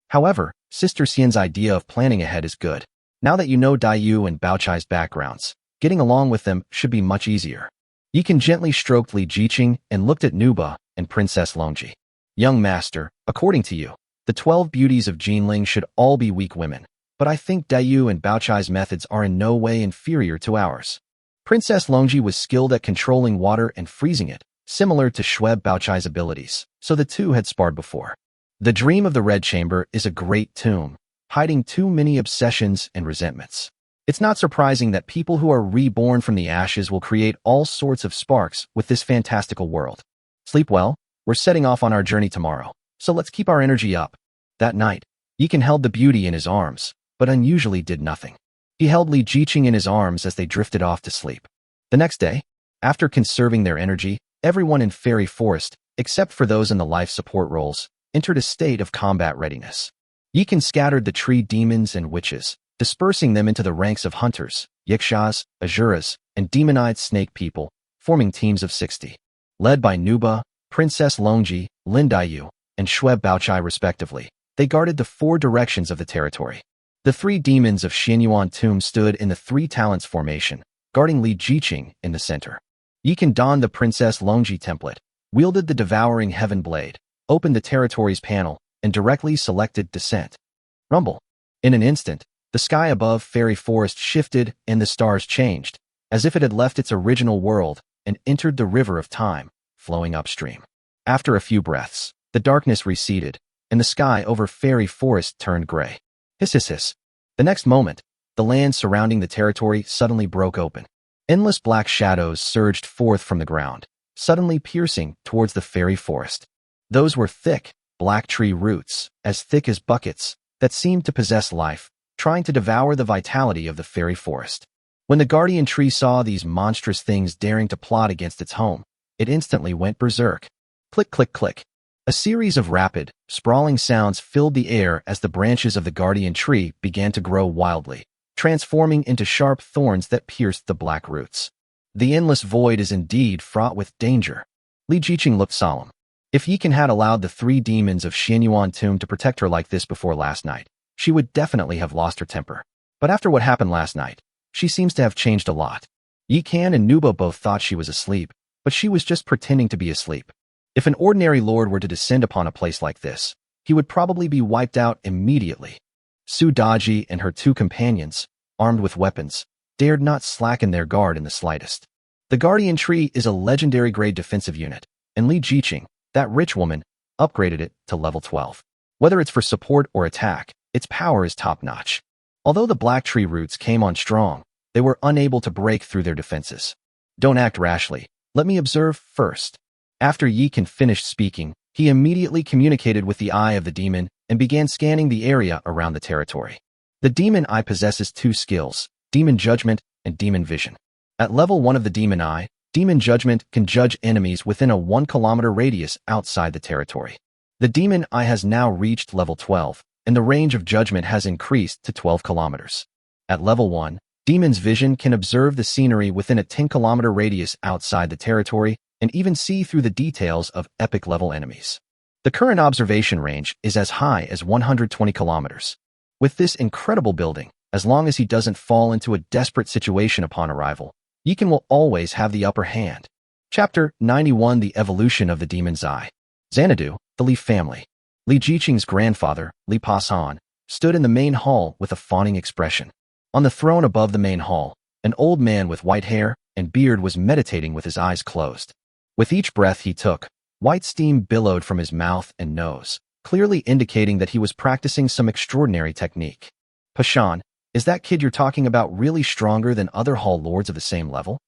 However, Sister Xian's idea of planning ahead is good. Now that you know Daiyu and Baochai's backgrounds, getting along with them should be much easier. Yikan gently stroked Li Jiqing and looked at Nuba and Princess Longji. "Young master, according to you, the 12 beauties of Jinling should all be weak women, but I think Daiyu and Baochai's methods are in no way inferior to ours." Princess Longji was skilled at controlling water and freezing it, similar to Schweb Baochai's abilities, so the two had sparred before. The dream of the Red Chamber is a great tomb, hiding too many obsessions and resentments. It's not surprising that people who are reborn from the ashes will create all sorts of sparks with this fantastical world. Sleep well, we're setting off on our journey tomorrow, so let's keep our energy up. That night, Yikan held the beauty in his arms, but unusually did nothing. He held Li Jiqing in his arms as they drifted off to sleep. The next day, after conserving their energy, everyone in Fairy Forest, except for those in the life support roles, entered a state of combat readiness. Yikan scattered the tree demons and witches, dispersing them into the ranks of hunters, yikshas, azuras, and demon-eyed snake people, forming teams of 60. Led by Nuba, Princess Longji, Lindayu, and Xue Baochai respectively, they guarded the 4 directions of the territory. The 3 demons of Xianyuan Tomb stood in the 3 talents formation, guarding Li Jiqing in the center. Yikan donned the Princess Longji template, wielded the Devouring Heaven Blade, opened the territory's panel, and directly selected Descent. Rumble. In an instant, the sky above Fairy Forest shifted and the stars changed, as if it had left its original world and entered the river of time, flowing upstream. After a few breaths, the darkness receded, and the sky over Fairy Forest turned gray. Hiss hiss hiss. The next moment, the land surrounding the territory suddenly broke open. Endless black shadows surged forth from the ground, suddenly piercing towards the Fairy Forest. Those were thick, black tree roots, as thick as buckets, that seemed to possess life, trying to devour the vitality of the Fairy Forest. When the guardian tree saw these monstrous things daring to plot against its home, it instantly went berserk. Click, click, click. A series of rapid, sprawling sounds filled the air as the branches of the guardian tree began to grow wildly, transforming into sharp thorns that pierced the black roots. The endless void is indeed fraught with danger. Li Jiqing looked solemn. If Yikan had allowed the 3 demons of Xianyuan Tomb to protect her like this before last night, she would definitely have lost her temper. But after what happened last night, she seems to have changed a lot. Yikan and Nuba both thought she was asleep, but she was just pretending to be asleep. If an ordinary lord were to descend upon a place like this, he would probably be wiped out immediately. Su Daji and her 2 companions, armed with weapons, dared not slacken their guard in the slightest. The guardian tree is a legendary grade defensive unit, and Li Jiqing, that rich woman, upgraded it to level 12. Whether it's for support or attack, its power is top-notch. Although the black tree roots came on strong, they were unable to break through their defenses. Don't act rashly. Let me observe first. After Yikan finished speaking, he immediately communicated with the eye of the demon and began scanning the area around the territory. The demon eye possesses 2 skills, Demon Judgment and Demon Vision. At level 1 of the demon eye, Demon Judgment can judge enemies within a 1-kilometer radius outside the territory. The demon eye has now reached level 12, and the range of judgment has increased to 12 kilometers. At level 1, Demon's Vision can observe the scenery within a 10-kilometer radius outside the territory and even see through the details of epic-level enemies. The current observation range is as high as 120 kilometers. With this incredible building, as long as he doesn't fall into a desperate situation upon arrival, Yikan will always have the upper hand. Chapter 91: The Evolution of the Demon's Eye. Xanadu, the Li family. Li Jiqing's grandfather, Li Pasan, stood in the main hall with a fawning expression. On the throne above the main hall, an old man with white hair and beard was meditating with his eyes closed. With each breath he took, white steam billowed from his mouth and nose, clearly indicating that he was practicing some extraordinary technique. Pashan, is that kid you're talking about really stronger than other hall lords of the same level?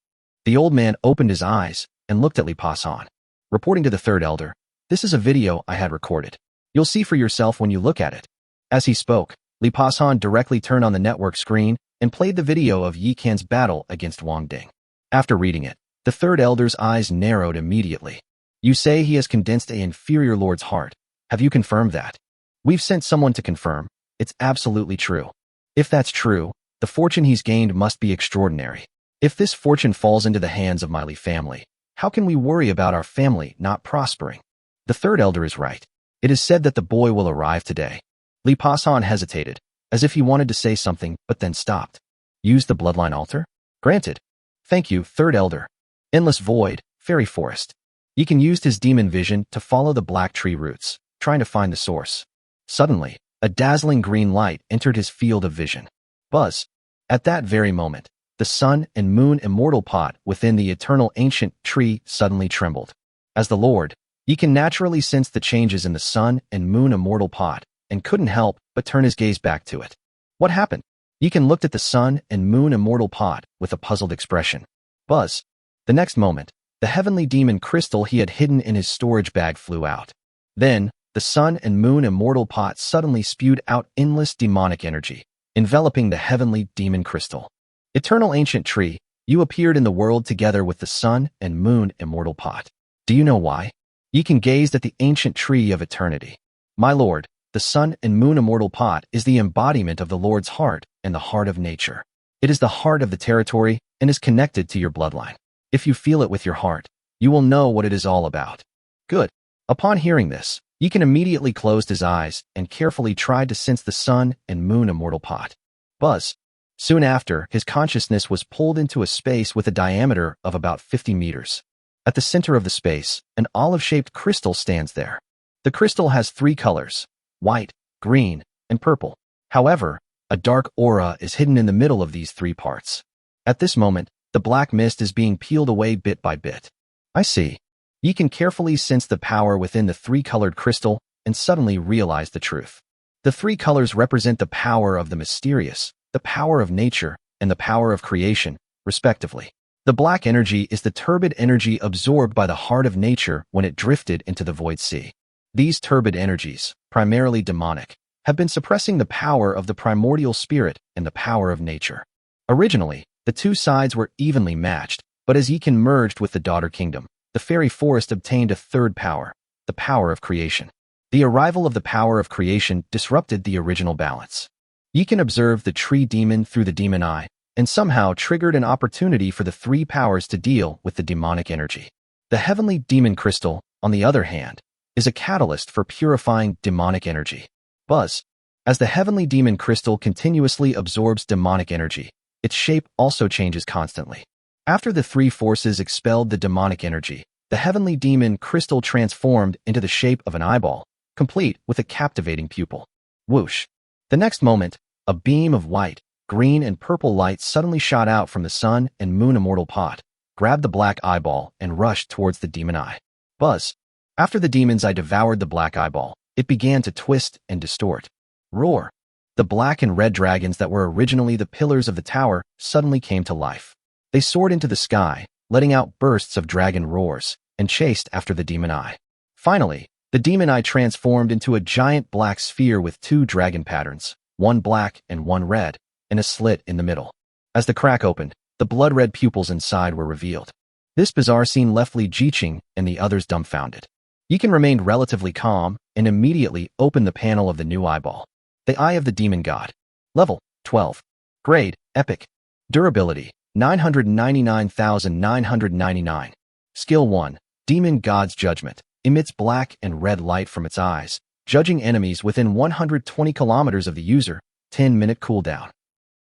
The old man opened his eyes and looked at Li Pasan. Reporting to the 3rd elder, this is a video I had recorded. You'll see for yourself when you look at it. As he spoke, Li Pasan directly turned on the network screen and played the video of Yikan's battle against Wang Ding. After reading it, the 3rd elder's eyes narrowed immediately. You say he has condensed an inferior lord's heart. Have you confirmed that? We've sent someone to confirm. It's absolutely true. If that's true, the fortune he's gained must be extraordinary. If this fortune falls into the hands of my Li family, how can we worry about our family not prospering? The 3rd elder is right. It is said that the boy will arrive today. Li Pasan hesitated, as if he wanted to say something, but then stopped. Use the bloodline altar? Granted. Thank you, 3rd elder. Endless void, Fairy Forest. Yikan used his demon vision to follow the black tree roots, trying to find the source. Suddenly, a dazzling green light entered his field of vision. Buzz. At that very moment, the sun and moon immortal pot within the eternal ancient tree suddenly trembled. As the Lord, He can naturally sense the changes in the sun and moon immortal pot and couldn't help but turn his gaze back to it. What happened? Yeekin looked at the sun and moon immortal pot with a puzzled expression. Buzz. The next moment, the heavenly demon crystal he had hidden in his storage bag flew out. Then, the sun and moon immortal pot suddenly spewed out endless demonic energy, enveloping the heavenly demon crystal. Eternal ancient tree, you appeared in the world together with the sun and moon immortal pot. Do you know why? Yeekin gazed at the ancient tree of eternity. My lord, the sun and moon immortal pot is the embodiment of the Lord's heart and the heart of nature. It is the heart of the territory and is connected to your bloodline. If you feel it with your heart, you will know what it is all about. Good. Upon hearing this, Yeekin immediately closed his eyes and carefully tried to sense the sun and moon immortal pot. Buzz. Soon after, his consciousness was pulled into a space with a diameter of about 50 meters. At the center of the space, an olive-shaped crystal stands there. The crystal has 3 colors: white, green, and purple. However, a dark aura is hidden in the middle of these 3 parts. At this moment, the black mist is being peeled away bit by bit. I see. Yeekin carefully sensed the power within the 3-colored crystal and suddenly realized the truth. The 3 colors represent the power of the mysterious, the power of nature, and the power of creation, respectively. The black energy is the turbid energy absorbed by the heart of nature when it drifted into the void sea. These turbid energies, primarily demonic, have been suppressing the power of the primordial spirit and the power of nature. Originally, the 2 sides were evenly matched, but as Yeekin merged with the daughter kingdom, the fairy forest obtained a 3rd power, the power of creation. The arrival of the power of creation disrupted the original balance. Yeekin observed the tree demon through the demon eye, and somehow triggered an opportunity for the 3 powers to deal with the demonic energy. The heavenly demon crystal, on the other hand, is a catalyst for purifying demonic energy. Buzz. As the heavenly demon crystal continuously absorbs demonic energy, its shape also changes constantly. After the 3 forces expelled the demonic energy, the heavenly demon crystal transformed into the shape of an eyeball, complete with a captivating pupil. Whoosh. The next moment, a beam of white, green, and purple light suddenly shot out from the sun and moon immortal pot, grabbed the black eyeball, and rushed towards the demon eye. Buzz. After the demon's eye devoured the black eyeball, it began to twist and distort. Roar. The black and red dragons that were originally the pillars of the tower suddenly came to life. They soared into the sky, letting out bursts of dragon roars, and chased after the demon eye. Finally, the demon eye transformed into a giant black sphere with 2 dragon patterns, 1 black and 1 red, and a slit in the middle. As the crack opened, the blood-red pupils inside were revealed. This bizarre scene left Li Jiqing and the others dumbfounded. Yeekin remained relatively calm and immediately opened the panel of the new eyeball. The Eye of the Demon God. Level 12. Grade Epic. Durability 999,999. Skill 1. Demon God's Judgment. Emits black and red light from its eyes, judging enemies within 120 kilometers of the user, 10-minute cooldown.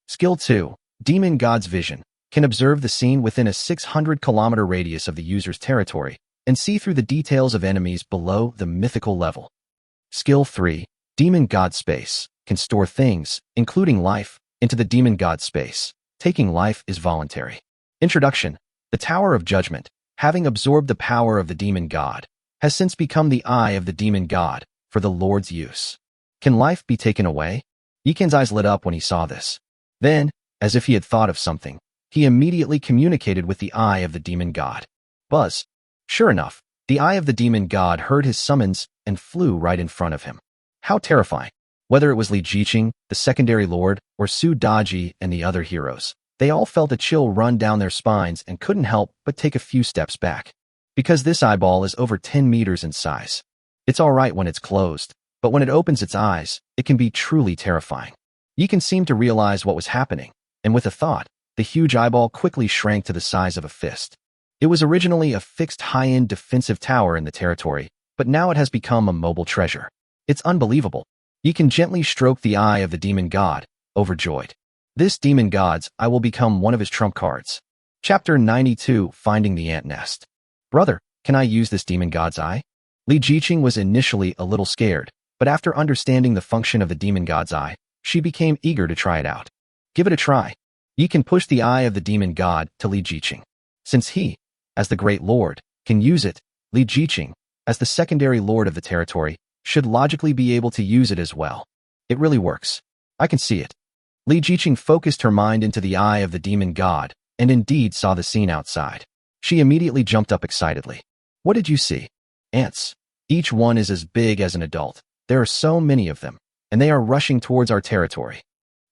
Skill 2. Demon God's Vision. Can observe the scene within a 600-kilometer radius of the user's territory and see through the details of enemies below the mythical level. Skill 3. Demon God Space. Can store things, including life, into the Demon God Space. Taking life is voluntary. Introduction. The Tower of Judgment, having absorbed the power of the Demon God, has since become the Eye of the Demon God for the Lord's use. Can life be taken away? Yeekin's eyes lit up when he saw this. Then, as if he had thought of something, he immediately communicated with the Eye of the Demon God. Buzz. Sure enough, the Eye of the Demon God heard his summons and flew right in front of him. How terrifying. Whether it was Li Jiqing, the secondary lord, or Su Daji and the other heroes, they all felt a chill run down their spines and couldn't help but take a few steps back. Because this eyeball is over 10 meters in size. It's alright when it's closed, but when it opens its eyes, it can be truly terrifying. Yeekin seemed to realize what was happening, and with a thought, the huge eyeball quickly shrank to the size of a fist. It was originally a fixed high-end defensive tower in the territory, but now it has become a mobile treasure. It's unbelievable. Yeekin gently stroked the Eye of the Demon God, overjoyed. This Demon God's Eye will become one of his trump cards. Chapter 92, Finding the Ant Nest. Brother, can I use this Demon God's Eye? Li Jiqing was initially a little scared, but after understanding the function of the Demon God's Eye, she became eager to try it out. Give it a try. Yeekin pushed the Eye of the Demon God to Li Jiqing. Since he, as the Great Lord, can use it, Li Jiqing, as the secondary lord of the territory, should logically be able to use it as well. It really works. I can see it. Li Jiqing focused her mind into the eye of the demon god, and indeed saw the scene outside. She immediately jumped up excitedly. What did you see? Ants. Each one is as big as an adult. There are so many of them, and they are rushing towards our territory.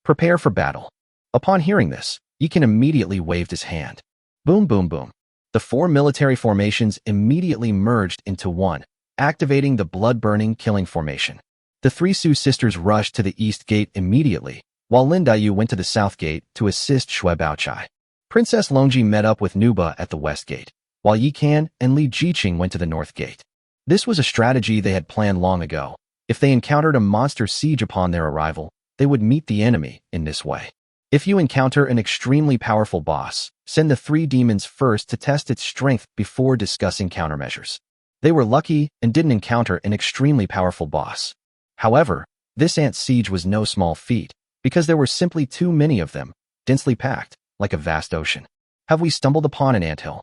Prepare for battle. Upon hearing this, Yikan immediately waved his hand. Boom, boom, boom. The 4 military formations immediately merged into one, activating the blood-burning killing formation. The 3 Su sisters rushed to the east gate immediately, while Lin Daiyu went to the south gate to assist Shui Baochai. Princess Longji met up with Nuba at the west gate, while Yikan and Li Jiqing went to the north gate. This was a strategy they had planned long ago. If they encountered a monster siege upon their arrival, they would meet the enemy in this way. If you encounter an extremely powerful boss, send the 3 demons first to test its strength before discussing countermeasures. They were lucky and didn't encounter an extremely powerful boss. However, this ant siege was no small feat, because there were simply too many of them, densely packed, like a vast ocean. Have we stumbled upon an anthill?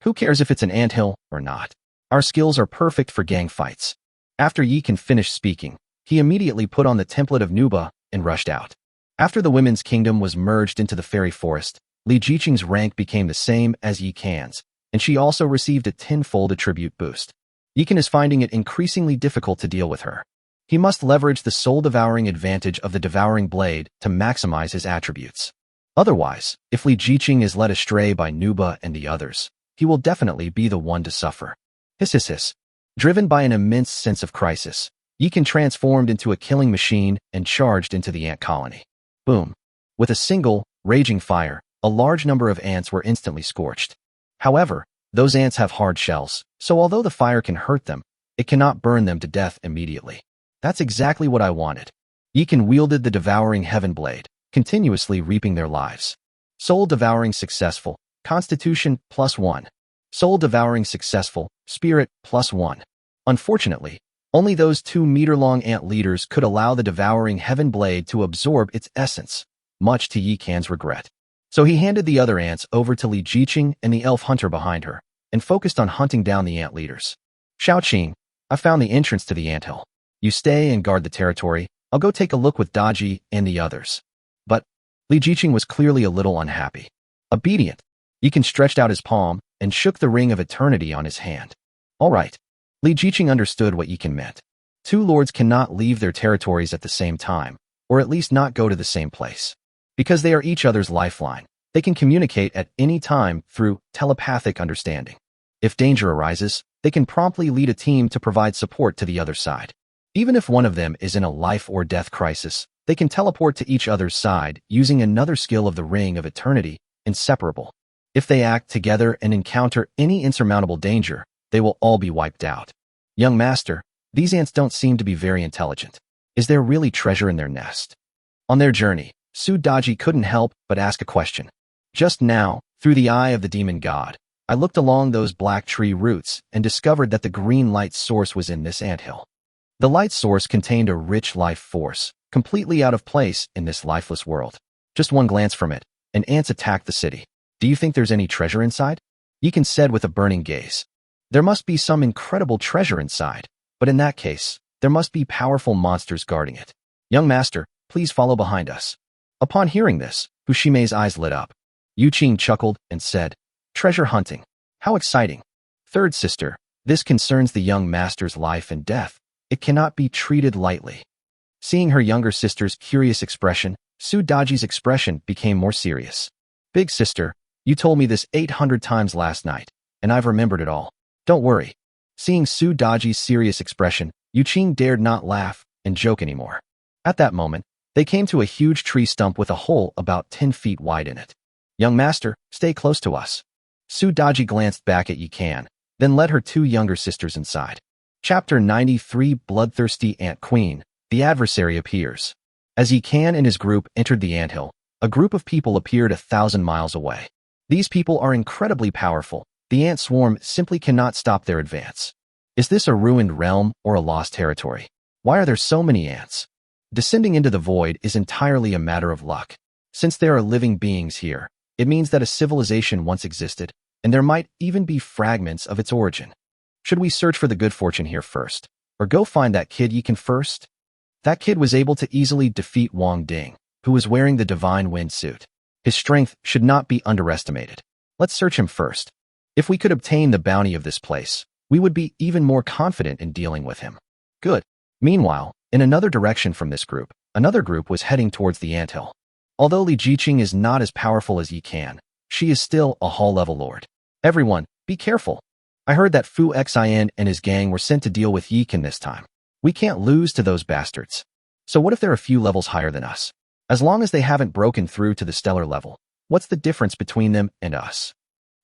Who cares if it's an anthill or not? Our skills are perfect for gang fights. After Yikan finished speaking, he immediately put on the template of Nuba and rushed out. After the women's kingdom was merged into the fairy forest, Li Jiqing's rank became the same as Yikan's, and she also received a 10-fold attribute boost. Yikan is finding it increasingly difficult to deal with her. He must leverage the soul-devouring advantage of the devouring blade to maximize his attributes. Otherwise, if Li Jiqing is led astray by Nuba and the others, he will definitely be the one to suffer. Hiss hiss hiss. Driven by an immense sense of crisis, Yikan transformed into a killing machine and charged into the ant colony. Boom. With a single, raging fire, a large number of ants were instantly scorched. However, those ants have hard shells, so although the fire can hurt them, it cannot burn them to death immediately. That's exactly what I wanted. Yikan wielded the devouring heaven blade, continuously reaping their lives. Soul devouring successful, Constitution +1. Soul devouring successful, Spirit +1. Unfortunately, only those 2-meter-long ant leaders could allow the devouring heaven blade to absorb its essence, much to Yikan's regret. So he handed the other ants over to Li Jiqing and the elf hunter behind her, and focused on hunting down the ant leaders. Xiaoqing, I found the entrance to the anthill. You stay and guard the territory. I'll go take a look with Daji and the others. But Li Jiqing was clearly a little unhappy. Obedient, Yikan stretched out his palm and shook the ring of eternity on his hand. All right. Li Jiqing understood what Yikan meant. 2 lords cannot leave their territories at the same time, or at least not go to the same place. Because they are each other's lifeline, they can communicate at any time through telepathic understanding. If danger arises, they can promptly lead a team to provide support to the other side. Even if one of them is in a life or death crisis, they can teleport to each other's side using another skill of the Ring of Eternity, Inseparable. If they act together and encounter any insurmountable danger, they will all be wiped out. Young master, these ants don't seem to be very intelligent. Is there really treasure in their nest? On their journey, Su Daji couldn't help but ask a question. Just now, through the eye of the demon god, I looked along those black tree roots and discovered that the green light source was in this anthill. The light source contained a rich life force, completely out of place in this lifeless world. Just one glance from it, and ants attacked the city. Do you think there's any treasure inside? Yikan said with a burning gaze. There must be some incredible treasure inside, but in that case, there must be powerful monsters guarding it. Young master, please follow behind us. Upon hearing this, Hushime's eyes lit up. Yuqing chuckled and said, Treasure hunting. How exciting. Third sister, this concerns the young master's life and death. It cannot be treated lightly. Seeing her younger sister's curious expression, Su Daji's expression became more serious. Big sister, you told me this 800 times last night, and I've remembered it all. Don't worry. Seeing Su Daji's serious expression, Yuqing dared not laugh and joke anymore. At that moment, they came to a huge tree stump with a hole about 10 feet wide in it. Young master, stay close to us. Su Daji glanced back at Yikan, then led her 2 younger sisters inside. Chapter 93 Bloodthirsty Ant Queen, the adversary appears. As Yikan and his group entered the anthill, a group of people appeared 1,000 miles away. These people are incredibly powerful. The ant swarm simply cannot stop their advance. Is this a ruined realm or a lost territory? Why are there so many ants? Descending into the void is entirely a matter of luck. Since there are living beings here, it means that a civilization once existed, and there might even be fragments of its origin. Should we search for the good fortune here first, or go find that kid Yikan first? That kid was able to easily defeat Wang Ding, who was wearing the Divine Wind suit. His strength should not be underestimated. Let's search him first. If we could obtain the bounty of this place, we would be even more confident in dealing with him. Good. Meanwhile, in another direction from this group, another group was heading towards the anthill. Although Li Jiqing is not as powerful as Yi Can, she is still a hall-level lord. Everyone, be careful. I heard that Fu Xin and his gang were sent to deal with Yi Can this time. We can't lose to those bastards. So what if they're a few levels higher than us? As long as they haven't broken through to the stellar level, what's the difference between them and us?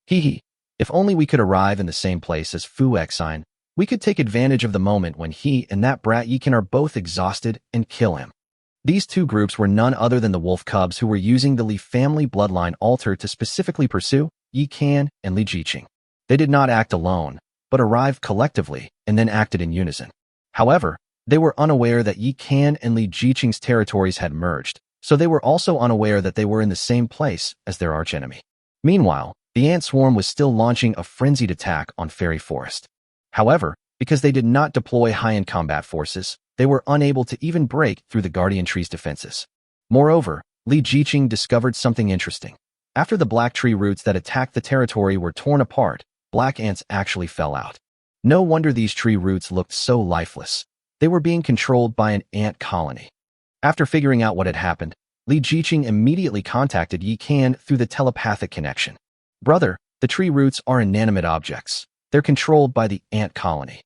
Hee. If only we could arrive in the same place as Fu Xin, we could take advantage of the moment when he and that brat Yi Can are both exhausted and kill him. These two groups were none other than the wolf cubs who were using the Li family bloodline altar to specifically pursue Yi Can and Li Jiqing. They did not act alone, but arrived collectively and then acted in unison. However, they were unaware that Yi Can and Li Jiqing's territories had merged, so they were also unaware that they were in the same place as their archenemy. Meanwhile, the ant swarm was still launching a frenzied attack on Fairy Forest. However, because they did not deploy high-end combat forces, they were unable to even break through the Guardian Tree's defenses. Moreover, Li Jiqing discovered something interesting. After the black tree roots that attacked the territory were torn apart, black ants actually fell out. No wonder these tree roots looked so lifeless. They were being controlled by an ant colony. After figuring out what had happened, Li Jiqing immediately contacted Yi Can through the telepathic connection. Brother, the tree roots are inanimate objects. They're controlled by the ant colony.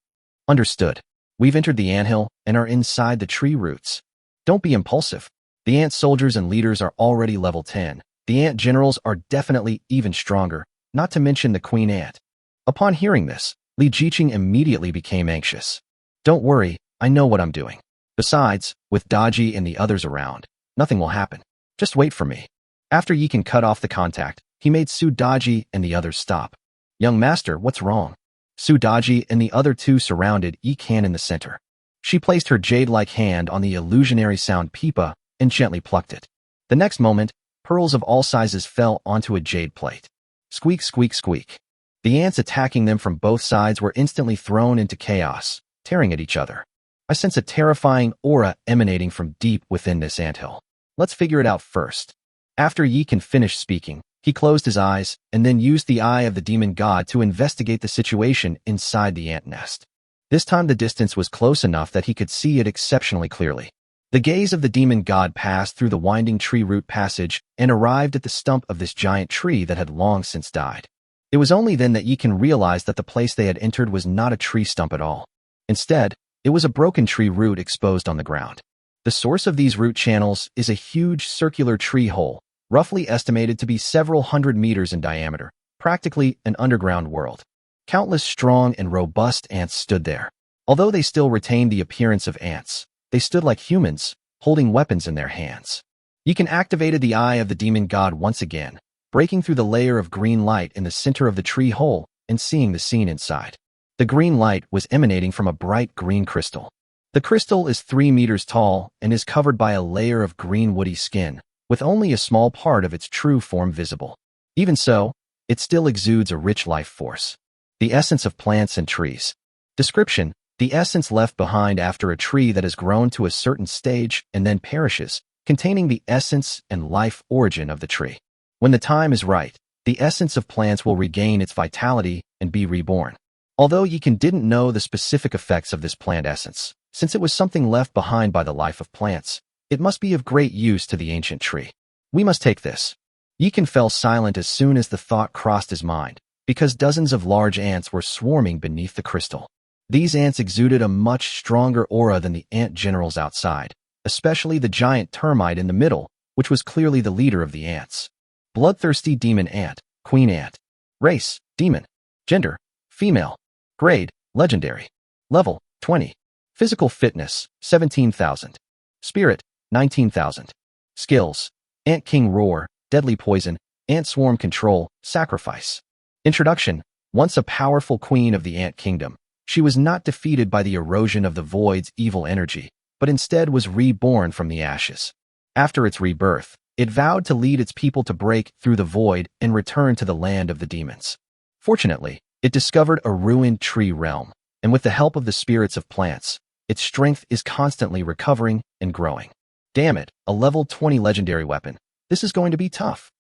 Understood. We've entered the anthill and are inside the tree roots. Don't be impulsive. The ant soldiers and leaders are already level 10. The ant generals are definitely even stronger, not to mention the queen ant. Upon hearing this, Li Jiqing immediately became anxious. Don't worry, I know what I'm doing. Besides, with Daji and the others around, nothing will happen. Just wait for me. After Yi Can cut off the contact, he made Su Daji and the others stop. Young master, what's wrong? Su Daji and the other two surrounded Yi Can in the center. She placed her jade-like hand on the illusionary sound pipa and gently plucked it. The next moment, pearls of all sizes fell onto a jade plate. Squeak, squeak, squeak. The ants attacking them from both sides were instantly thrown into chaos, tearing at each other. I sense a terrifying aura emanating from deep within this anthill. Let's figure it out first. After Yi Can finished speaking, he closed his eyes and then used the eye of the demon god to investigate the situation inside the ant nest. This time the distance was close enough that he could see it exceptionally clearly. The gaze of the demon god passed through the winding tree root passage and arrived at the stump of this giant tree that had long since died. It was only then that Yi Can realized that the place they had entered was not a tree stump at all. Instead, it was a broken tree root exposed on the ground. The source of these root channels is a huge circular tree hole, roughly estimated to be several hundred meters in diameter, practically an underground world. Countless strong and robust ants stood there. Although they still retained the appearance of ants, they stood like humans, holding weapons in their hands. Yi Can activated the eye of the demon god once again, breaking through the layer of green light in the center of the tree hole and seeing the scene inside. The green light was emanating from a bright green crystal. The crystal is 3 meters tall and is covered by a layer of green woody skin, with only a small part of its true form visible. Even so, it still exudes a rich life force. The essence of plants and trees. Description: the essence left behind after a tree that has grown to a certain stage and then perishes, containing the essence and life origin of the tree. When the time is right, the essence of plants will regain its vitality and be reborn. Although Yi Can didn't know the specific effects of this plant essence, since it was something left behind by the life of plants, it must be of great use to the ancient tree. We must take this. Yi Can fell silent as soon as the thought crossed his mind, because dozens of large ants were swarming beneath the crystal. These ants exuded a much stronger aura than the ant generals outside, especially the giant termite in the middle, which was clearly the leader of the ants. Bloodthirsty demon ant, queen ant. Race, demon. Gender, female. Grade, legendary. Level, 20. Physical fitness, 17,000. Spirit, 19,000. Skills: Ant King Roar, Deadly Poison, Ant Swarm Control, Sacrifice. Introduction: once a powerful queen of the Ant Kingdom, she was not defeated by the erosion of the Void's evil energy, but instead was reborn from the ashes. After its rebirth, it vowed to lead its people to break through the Void and return to the land of the demons. Fortunately, It discovered a ruined tree realm, and with the help of the spirits of plants, its strength is constantly recovering and growing. Damn it, a level 20 legendary weapon. This is going to be tough.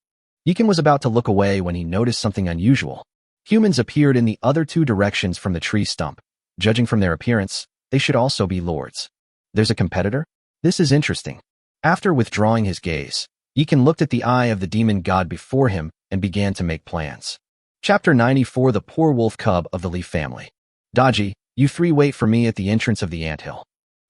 Yikan was about to look away when he noticed something unusual. Humans appeared in the other two directions from the tree stump. Judging from their appearance, they should also be lords. There's a competitor? This is interesting. After withdrawing his gaze, Yikan looked at the eye of the demon god before him and began to make plans. Chapter 94 The Poor Wolf Cub of the Leaf Family. Daji, you three wait for me at the entrance of the anthill.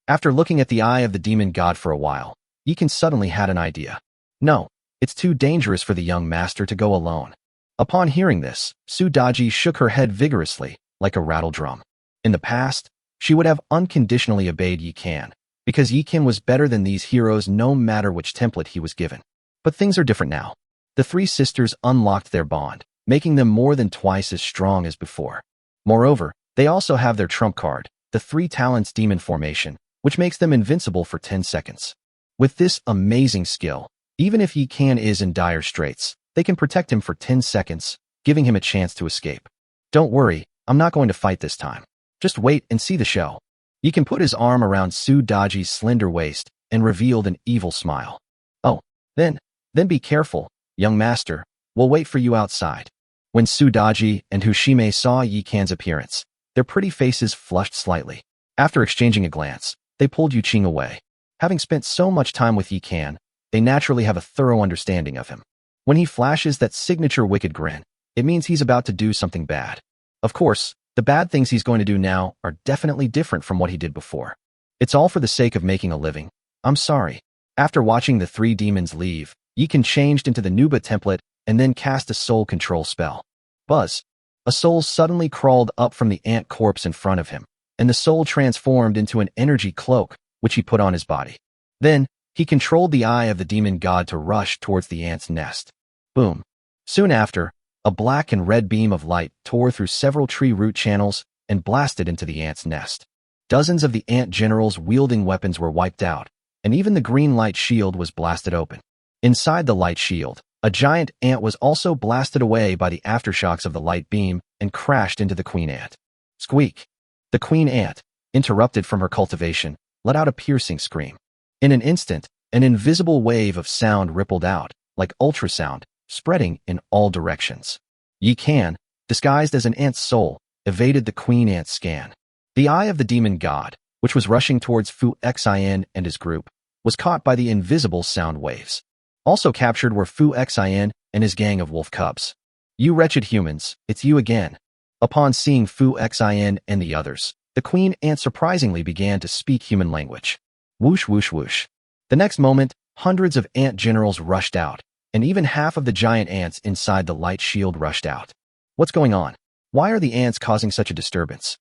After looking at the eye of the demon god for a while, Yikan suddenly had an idea. No, it's too dangerous for the young master to go alone. Upon hearing this, Daji shook her head vigorously, like a rattle drum. In the past, she would have unconditionally obeyed Yikan, because Yikan was better than these heroes no matter which template he was given. But things are different now. The three sisters unlocked their bond, making them more than twice as strong as before. Moreover, they also have their trump card, the Three Talents Demon Formation, which makes them invincible for 10 seconds. With this amazing skill, even if Yikan is in dire straits, they can protect him for 10 seconds, giving him a chance to escape. Don't worry, I'm not going to fight this time. Just wait and see the show. Yikan put his arm around Daji's slender waist and revealed an evil smile. Oh, then be careful, young master. We'll wait for you outside. When Daji and Hushime saw Yikan's appearance, their pretty faces flushed slightly. After exchanging a glance, they pulled Yuqing away. Having spent so much time with Yikan, they naturally have a thorough understanding of him. When he flashes that signature wicked grin, it means he's about to do something bad. Of course, the bad things he's going to do now are definitely different from what he did before. It's all for the sake of making a living. I'm sorry. After watching the three demons leave, Yikan changed into the Nuba template and then cast a soul control spell. Buzz. A soul suddenly crawled up from the ant corpse in front of him, and the soul transformed into an energy cloak, which he put on his body. Then, he controlled the eye of the demon god to rush towards the ant's nest. Boom. Soon after, a black and red beam of light tore through several tree root channels and blasted into the ant's nest. Dozens of the ant generals wielding weapons were wiped out, and even the green light shield was blasted open. Inside the light shield, a giant ant was also blasted away by the aftershocks of the light beam and crashed into the queen ant. Squeak! The queen ant, interrupted from her cultivation, let out a piercing scream. In an instant, an invisible wave of sound rippled out, like ultrasound, spreading in all directions. Yikan, disguised as an ant's soul, evaded the queen ant's scan. The eye of the demon god, which was rushing towards Fu Xin and his group, was caught by the invisible sound waves. Also captured were Fu Xin and his gang of wolf cubs. You wretched humans, it's you again. Upon seeing Fu Xin and the others, the queen ant surprisingly began to speak human language. Whoosh whoosh whoosh. The next moment, hundreds of ant generals rushed out, and even half of the giant ants inside the light shield rushed out. What's going on? Why are the ants causing such a disturbance?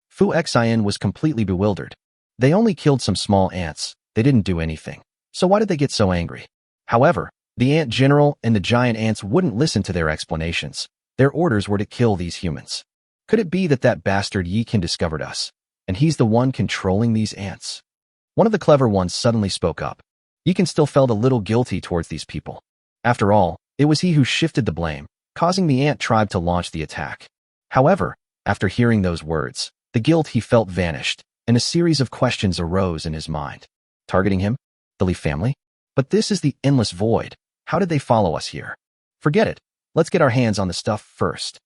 Fu Xin was completely bewildered. They only killed some small ants. They didn't do anything. So why did they get so angry? However, the ant general and the giant ants wouldn't listen to their explanations. Their orders were to kill these humans. Could it be that bastard Yikan discovered us, and he's the one controlling these ants? One of the clever ones suddenly spoke up. Yikan still felt a little guilty towards these people. After all, it was he who shifted the blame, causing the ant tribe to launch the attack. However, after hearing those words, the guilt he felt vanished, and a series of questions arose in his mind. Targeting him? The Leaf family? But this is the endless void. How did they follow us here? Forget it. Let's get our hands on the stuff first.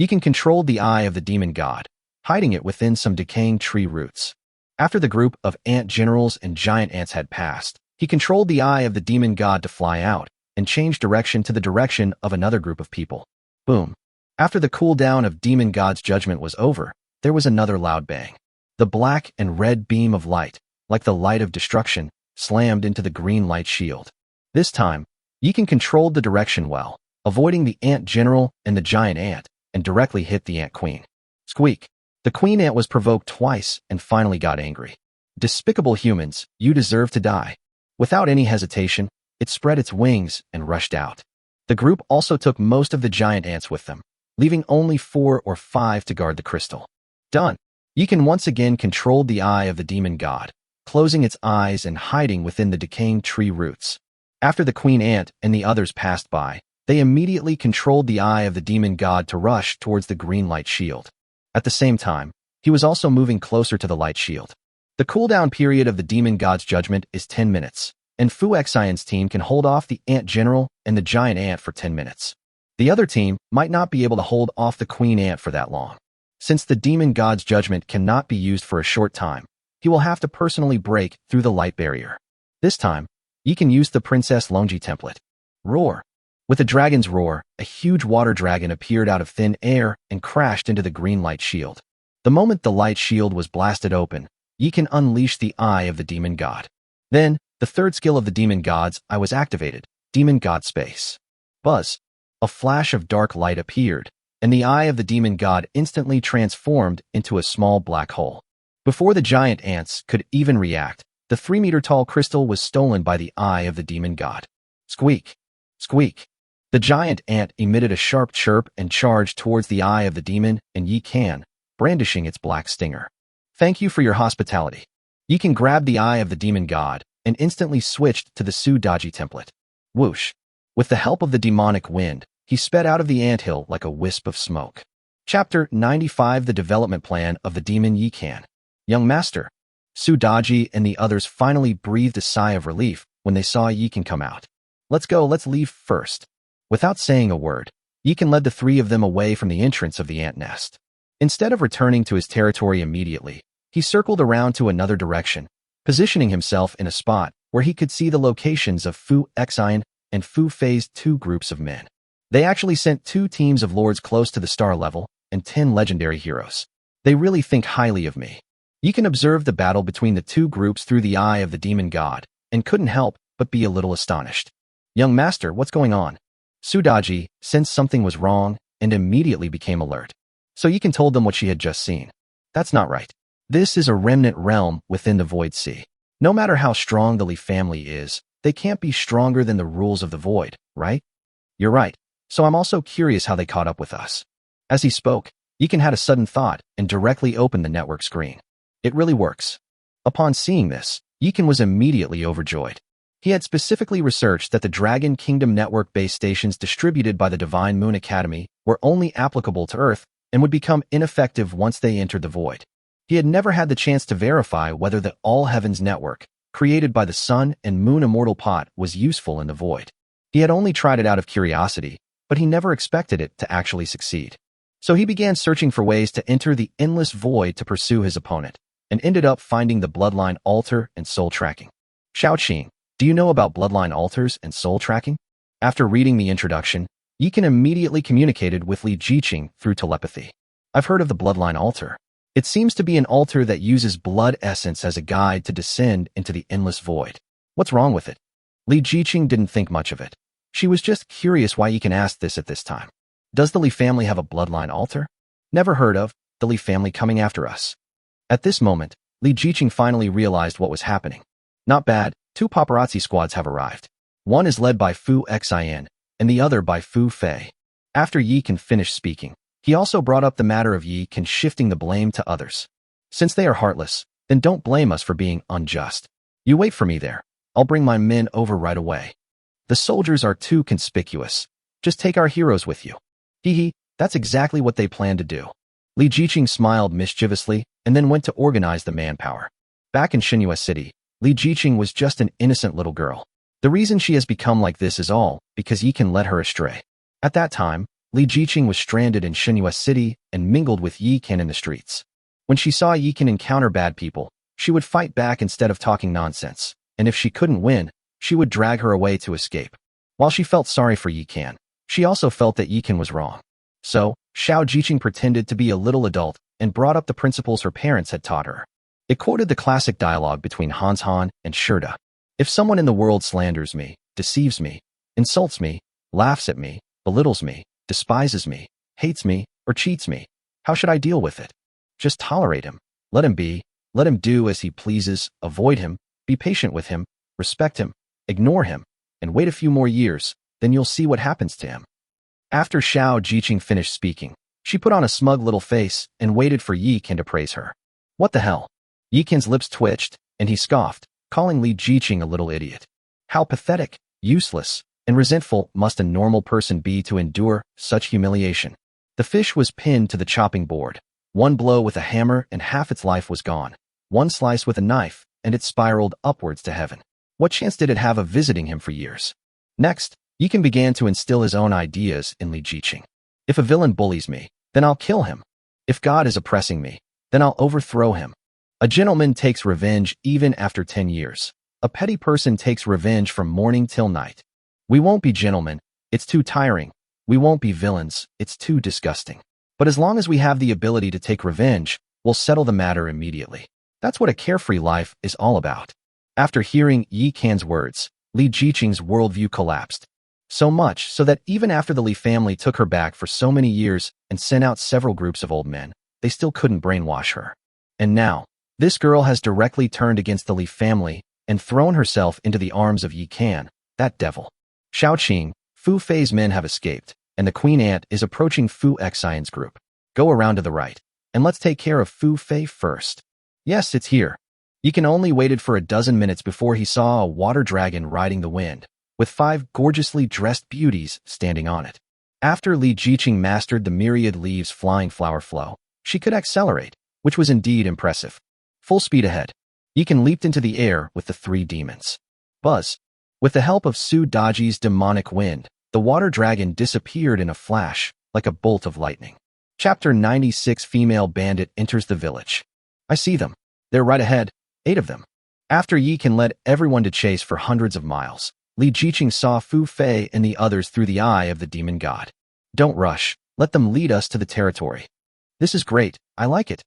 Yikan controlled the eye of the demon god, hiding it within some decaying tree roots. After the group of ant generals and giant ants had passed, he controlled the eye of the demon god to fly out and change direction to the direction of another group of people. Boom. After the cooldown of demon god's judgment was over, there was another loud bang. The black and red beam of light, like the light of destruction, slammed into the green light shield. This time, Yikan controlled the direction well, avoiding the ant general and the giant ant, and directly hit the ant queen. Squeak! The queen ant was provoked twice and finally got angry. Despicable humans, you deserve to die. Without any hesitation, it spread its wings and rushed out. The group also took most of the giant ants with them, leaving only 4 or 5 to guard the crystal. Done. Yikan once again controlled the eye of the demon god, closing its eyes and hiding within the decaying tree roots. After the queen ant and the others passed by, They immediately controlled the eye of the demon god to rush towards the green light shield. At the same time, he was also moving closer to the light shield. The cooldown period of the demon god's judgment is 10 minutes, and Fu Xian's team can hold off the ant general and the giant ant for 10 minutes. The other team might not be able to hold off the queen ant for that long. Since the demon god's judgment cannot be used for a short time, he will have to personally break through the light barrier. This time, he can use the Princess Longji template. Roar. With the dragon's roar, a huge water dragon appeared out of thin air and crashed into the green light shield. The moment the light shield was blasted open, ye can unleash the eye of the demon god. Then, the third skill of the demon god's eye was activated, Demon God Space. Buzz. A flash of dark light appeared, and the eye of the demon god instantly transformed into a small black hole. Before the giant ants could even react, the 3-meter-tall crystal was stolen by the eye of the demon god. Squeak. Squeak. The giant ant emitted a sharp chirp and charged towards the eye of the demon and Yi Kan, brandishing its black stinger. Thank you for your hospitality. Yi Kan grabbed the eye of the demon god and instantly switched to the Succubi template. Whoosh. With the help of the demonic wind, he sped out of the anthill like a wisp of smoke. Chapter 95 The Development Plan of the Demon Yi Kan. Young Master. Succubi and the others finally breathed a sigh of relief when they saw Yi Kan come out. Let's go, let's leave first. Without saying a word, Yi Kan led the three of them away from the entrance of the ant nest. Instead of returning to his territory immediately, he circled around to another direction, positioning himself in a spot where he could see the locations of Fu Xian and Fu Fei's 2 groups of men. They actually sent 2 teams of lords close to the star level and 10 legendary heroes. They really think highly of me. You can observe the battle between the 2 groups through the eye of the demon god and couldn't help but be a little astonished. Young master, what's going on? Succubi sensed something was wrong and immediately became alert. So Yi Kan told them what she had just seen. That's not right. This is a remnant realm within the Void Sea. No matter how strong the Li family is, they can't be stronger than the rules of the Void, right? You're right. So I'm also curious how they caught up with us. As he spoke, Yi Kan had a sudden thought and directly opened the network screen. It really works. Upon seeing this, Yi Kan was immediately overjoyed. He had specifically researched that the Dragon Kingdom network base stations distributed by the Divine Moon Academy were only applicable to Earth and would become ineffective once they entered the Void. He had never had the chance to verify whether the All Heavens network, created by the Sun and Moon Immortal Pot, was useful in the Void. He had only tried it out of curiosity, but he never expected it to actually succeed. So he began searching for ways to enter the endless void to pursue his opponent, and ended up finding the bloodline altar and soul tracking. Xiaoqing, do you know about bloodline altars and soul tracking? After reading the introduction, Yi Kan immediately communicated with Li Jiqing through telepathy. I've heard of the bloodline altar. It seems to be an altar that uses blood essence as a guide to descend into the endless void. What's wrong with it? Li Jiqing didn't think much of it. She was just curious why Yi Kan asked this at this time. Does the Li family have a bloodline altar? Never heard of the Li family coming after us. At this moment, Li Jiqing finally realized what was happening. Not bad, 2 paparazzi squads have arrived. One is led by Fu Xian, and the other by Fu Fei. After Yi Kan finished speaking, he also brought up the matter of Yi Kan shifting the blame to others. Since they are heartless, then don't blame us for being unjust. You wait for me there. I'll bring my men over right away. The soldiers are too conspicuous. Just take our heroes with you. Hee, that's exactly what they plan to do. Li Jiqing smiled mischievously and then went to organize the manpower. Back in Xinhua City, Li Jiqing was just an innocent little girl. The reason she has become like this is all because Yi Kan led her astray. At that time, Li Jiqing was stranded in Xinhua City and mingled with Yi Kan in the streets. When she saw Yi Kan encounter bad people, she would fight back instead of talking nonsense, and if she couldn't win, she would drag her away to escape. While she felt sorry for Yi Kan, she also felt that Yi Kan was wrong. So, Xiao Jiqing pretended to be a little adult and brought up the principles her parents had taught her. It quoted the classic dialogue between Hans Han and Shurda. If someone in the world slanders me, deceives me, insults me, laughs at me, belittles me, despises me, hates me, or cheats me, how should I deal with it? Just tolerate him. Let him be. Let him do as he pleases. Avoid him. Be patient with him. Respect him. Ignore him. And wait a few more years, then you'll see what happens to him. After Xiao Jiqing finished speaking, she put on a smug little face and waited for Yi Kan to praise her. What the hell? Yi Kan's lips twitched, and he scoffed, calling Li Jiqing a little idiot. How pathetic, useless, And resentful must a normal person be to endure such humiliation. The fish was pinned to the chopping board. One blow with a hammer and half its life was gone. One slice with a knife, and it spiraled upwards to heaven. What chance did it have of visiting him for years? Next, Yikan began to instill his own ideas in Li Jiqing. If a villain bullies me, then I'll kill him. If God is oppressing me, then I'll overthrow him. A gentleman takes revenge even after 10 years. A petty person takes revenge from morning till night. We won't be gentlemen, it's too tiring. We won't be villains, it's too disgusting. But as long as we have the ability to take revenge, we'll settle the matter immediately. That's what a carefree life is all about. After hearing Yi Kan's words, Li Jiqing's worldview collapsed. So much so that even after the Li family took her back for so many years and sent out several groups of old men, they still couldn't brainwash her. And now, this girl has directly turned against the Li family and thrown herself into the arms of Yi Kan, that devil. Shaoqing, Fu Fei's men have escaped, and the Queen Ant is approaching Fu Xian's group. Go around to the right, and let's take care of Fu Fei first. Yes, it's here. Yi Kan only waited for a dozen minutes before he saw a water dragon riding the wind, with 5 gorgeously dressed beauties standing on it. After Li Jiqing mastered the myriad leaves flying flower flow, she could accelerate, which was indeed impressive. Full speed ahead. Yi Kan leaped into the air with the 3 demons. Buzz. With the help of Su Daji's demonic wind, the water dragon disappeared in a flash, like a bolt of lightning. Chapter 96. Female bandit enters the village. I see them. They're right ahead, 8 of them. After Yi Kan led everyone to chase for hundreds of miles, Li Jiqing saw Fu Fei and the others through the eye of the demon god. Don't rush, let them lead us to the territory. This is great, I like it.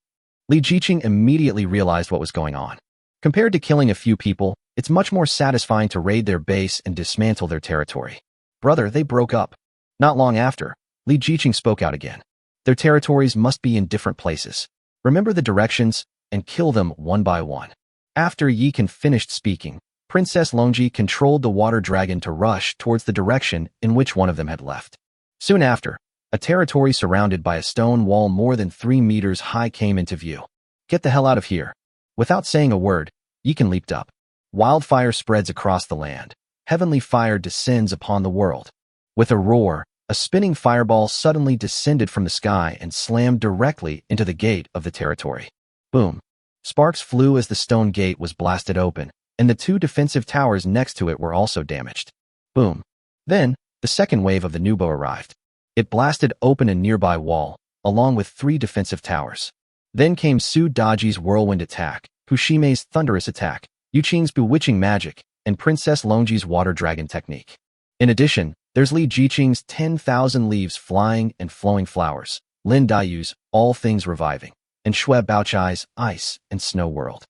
Li Jiqing immediately realized what was going on. Compared to killing a few people, it's much more satisfying to raid their base and dismantle their territory. Brother, they broke up. Not long after, Li Jiqing spoke out again. Their territories must be in different places. Remember the directions, and kill them one by one. After Yi Kan finished speaking, Princess Longji controlled the water dragon to rush towards the direction in which one of them had left. Soon after, a territory surrounded by a stone wall more than 3 meters high came into view. Get the hell out of here. Without saying a word, Yi Kan leaped up. Wildfire spreads across the land. Heavenly fire descends upon the world. With a roar, a spinning fireball suddenly descended from the sky and slammed directly into the gate of the territory. Boom. Sparks flew as the stone gate was blasted open, and the 2 defensive towers next to it were also damaged. Boom. Then, the second wave of the Nubo arrived. It blasted open a nearby wall, along with 3 defensive towers. Then came Su Daji's whirlwind attack, Pushime's thunderous attack, Yuqing's bewitching magic, and Princess Longji's water dragon technique. In addition, there's Li Jiqing's 10,000 leaves flying and flowing flowers, Lin Daiyu's all things reviving, and Xue Baochai's ice and snow world.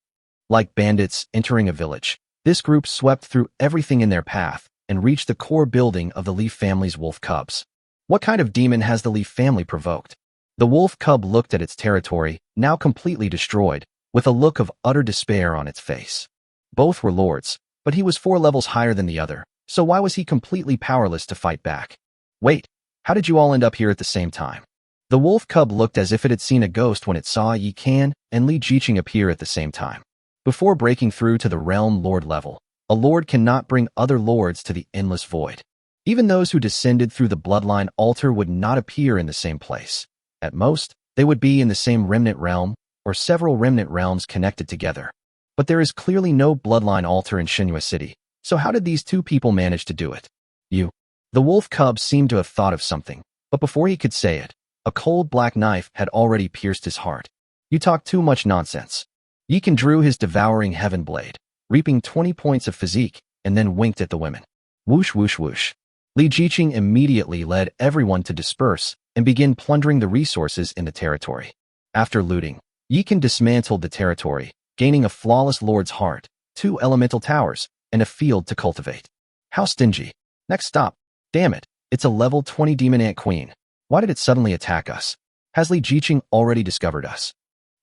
Like bandits entering a village, this group swept through everything in their path and reached the core building of the Li family's wolf cubs. What kind of demon has the Li family provoked? The wolf cub looked at its territory, now completely destroyed, with a look of utter despair on its face. Both were lords, but he was 4 levels higher than the other, so why was he completely powerless to fight back? Wait, how did you all end up here at the same time? The wolf cub looked as if it had seen a ghost when it saw Yi Kan and Li Jiqing appear at the same time. Before breaking through to the realm lord level, a lord cannot bring other lords to the endless void. Even those who descended through the bloodline altar would not appear in the same place. At most, they would be in the same remnant realm, or several remnant realms connected together. But there is clearly no bloodline altar in Shinhua City, so how did these 2 people manage to do it? The wolf cub seemed to have thought of something, but before he could say it, a cold black knife had already pierced his heart. You talk too much nonsense. Yi Kan drew his devouring heaven blade, reaping 20 points of physique, and then winked at the women. Whoosh whoosh whoosh. Li Jiqing immediately led everyone to disperse and begin plundering the resources in the territory. After looting, Yi Kan dismantled the territory, gaining a flawless lord's heart, 2 elemental towers, and a field to cultivate. How stingy. Next stop. Damn it, it's a level 20 demon ant queen. Why did it suddenly attack us? Has Li Jiqing already discovered us?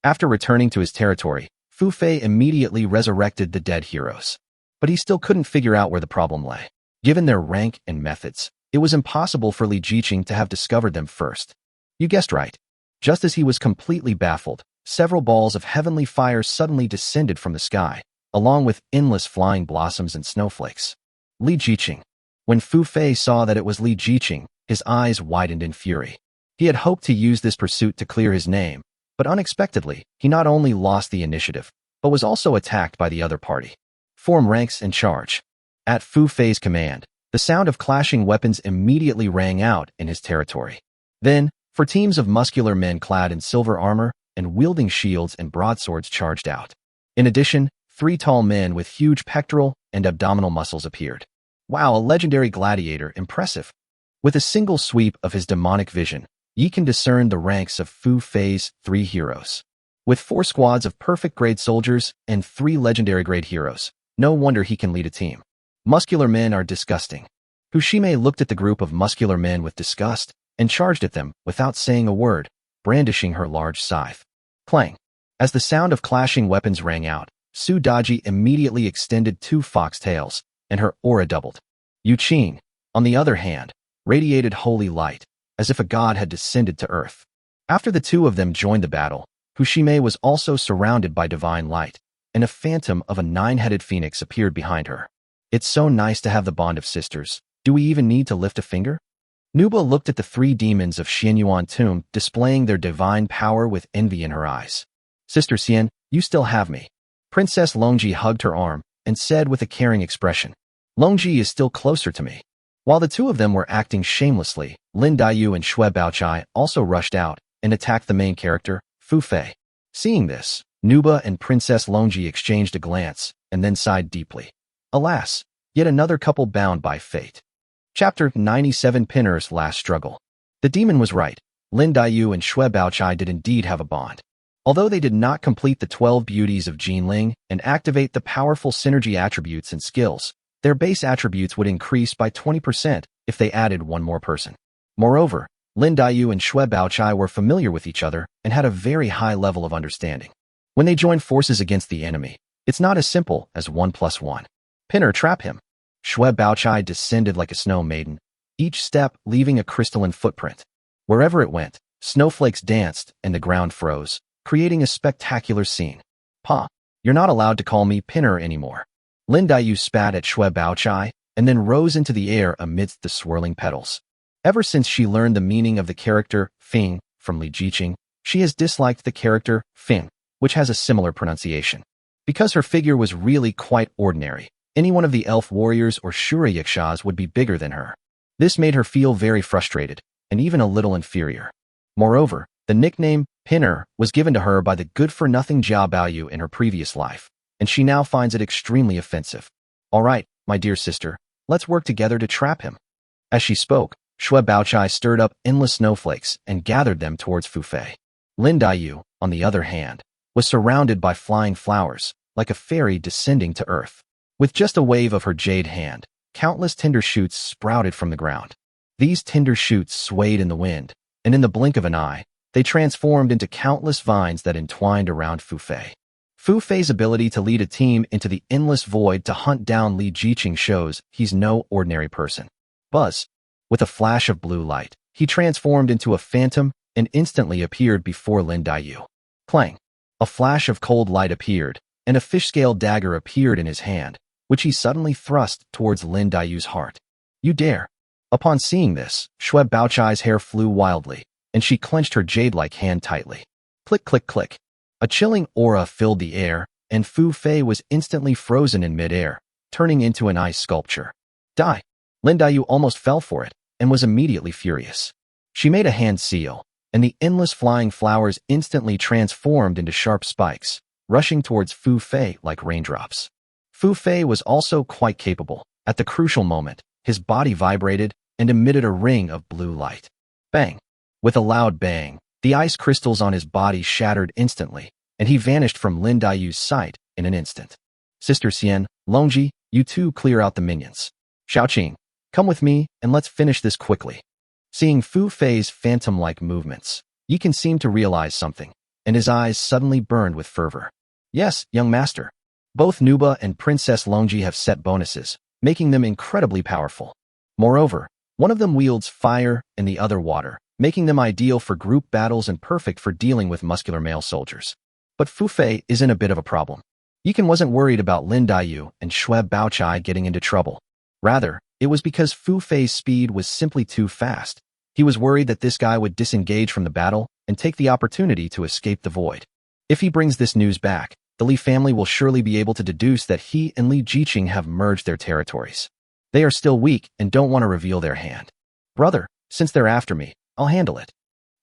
After returning to his territory, Fu Fei immediately resurrected the dead heroes. But he still couldn't figure out where the problem lay. Given their rank and methods, it was impossible for Li Jiqing to have discovered them first. You guessed right. Just as he was completely baffled, several balls of heavenly fire suddenly descended from the sky, along with endless flying blossoms and snowflakes. Li Jiqing. When Fu Fei saw that it was Li Jiqing, his eyes widened in fury. He had hoped to use this pursuit to clear his name, but unexpectedly, he not only lost the initiative, but was also attacked by the other party. Form ranks and charge. At Fu Fei's command, the sound of clashing weapons immediately rang out in his territory. Then, for teams of muscular men clad in silver armor and wielding shields and broadswords charged out. In addition, 3 tall men with huge pectoral and abdominal muscles appeared. Wow, a legendary gladiator, impressive. With a single sweep of his demonic vision, Yi can discern the ranks of Fu Fei's 3 heroes. With 4 squads of perfect-grade soldiers and 3 legendary-grade heroes, no wonder he can lead a team. Muscular men are disgusting. Fushime looked at the group of muscular men with disgust and charged at them without saying a word, brandishing her large scythe. Clang. As the sound of clashing weapons rang out, Su Daji immediately extended 2 foxtails, and her aura doubled. Yu Qing, on the other hand, radiated holy light, as if a god had descended to earth. After the 2 of them joined the battle, Fushime was also surrounded by divine light, and a phantom of a 9-headed phoenix appeared behind her. It's so nice to have the bond of sisters. Do we even need to lift a finger? Nuba looked at the 3 demons of Xianyuan Tomb, displaying their divine power with envy in her eyes. Sister Xian, you still have me. Princess Longji hugged her arm and said with a caring expression, Longji is still closer to me. While the 2 of them were acting shamelessly, Lin Daiyu and Xue Baochai also rushed out and attacked the main character, Fu Fei. Seeing this, Nuba and Princess Longji exchanged a glance and then sighed deeply. Alas, yet another couple bound by fate. Chapter 97 Pinner's Last Struggle. The demon was right. Lin Daiyu and Xue Baochai did indeed have a bond. Although they did not complete the 12 beauties of Jinling and activate the powerful synergy attributes and skills, their base attributes would increase by 20% if they added 1 more person. Moreover, Lin Daiyu and Xue Baochai were familiar with each other and had a very high level of understanding. When they joined forces against the enemy, it's not as simple as 1 + 1. Pinner, trap him. Xue Baochai descended like a snow maiden, each step leaving a crystalline footprint. Wherever it went, snowflakes danced and the ground froze, creating a spectacular scene. Pa, you're not allowed to call me Pinner anymore. Lin Daiyu spat at Xue Baochai and then rose into the air amidst the swirling petals. Ever since she learned the meaning of the character Fing from Li Jiqing, she has disliked the character Fing, which has a similar pronunciation. Because her figure was really quite ordinary, any one of the elf warriors or Shura yakshas would be bigger than her. This made her feel very frustrated and even a little inferior. Moreover, the nickname Pinner was given to her by the good-for-nothing Jia Baoyu in her previous life, and she now finds it extremely offensive. All right, my dear sister, let's work together to trap him. As she spoke, Xue Baochai stirred up endless snowflakes and gathered them towards Fu Fei. Lin Daiyu, on the other hand, was surrounded by flying flowers, like a fairy descending to earth. With just a wave of her jade hand, countless tender shoots sprouted from the ground. These tender shoots swayed in the wind, and in the blink of an eye, they transformed into countless vines that entwined around Fu Fei. Fu Fei's ability to lead a team into the endless void to hunt down Li Jiqing shows he's no ordinary person. Buzz. With a flash of blue light, he transformed into a phantom and instantly appeared before Lin Daiyu. Clang. A flash of cold light appeared, and a fish-scale dagger appeared in his hand, which he suddenly thrust towards Lin Daiu's heart. You dare. Upon seeing this, Xue Baochai's hair flew wildly, and she clenched her jade-like hand tightly. Click, click, click. A chilling aura filled the air, and Fu Fei was instantly frozen in midair, turning into an ice sculpture. Die. Lin Daiyu almost fell for it, and was immediately furious. She made a hand seal, and the endless flying flowers instantly transformed into sharp spikes, rushing towards Fu Fei like raindrops. Fu Fei was also quite capable. At the crucial moment, his body vibrated and emitted a ring of blue light. Bang! With a loud bang, the ice crystals on his body shattered instantly, and he vanished from Lin Daiyu's sight in an instant. Sister Xian, Longji, you two clear out the minions. Xiaoqing, come with me and let's finish this quickly. Seeing Fu Fei's phantom-like movements, Yi Can seemed to realize something, and his eyes suddenly burned with fervor. Yes, young master. Both Nuba and Princess Longji have set bonuses, making them incredibly powerful. Moreover, one of them wields fire and the other water, making them ideal for group battles and perfect for dealing with muscular male soldiers. But Fu Fei is in a bit of a problem. Yi Can wasn't worried about Lin Daiyu and Xue Baochai getting into trouble. Rather, It was because Fu Fei's speed was simply too fast. He was worried that this guy would disengage from the battle and take the opportunity to escape the void. If he brings this news back, the Li family will surely be able to deduce that he and Li Jiqing have merged their territories. They are still weak and don't want to reveal their hand. Brother, since they're after me, I'll handle it.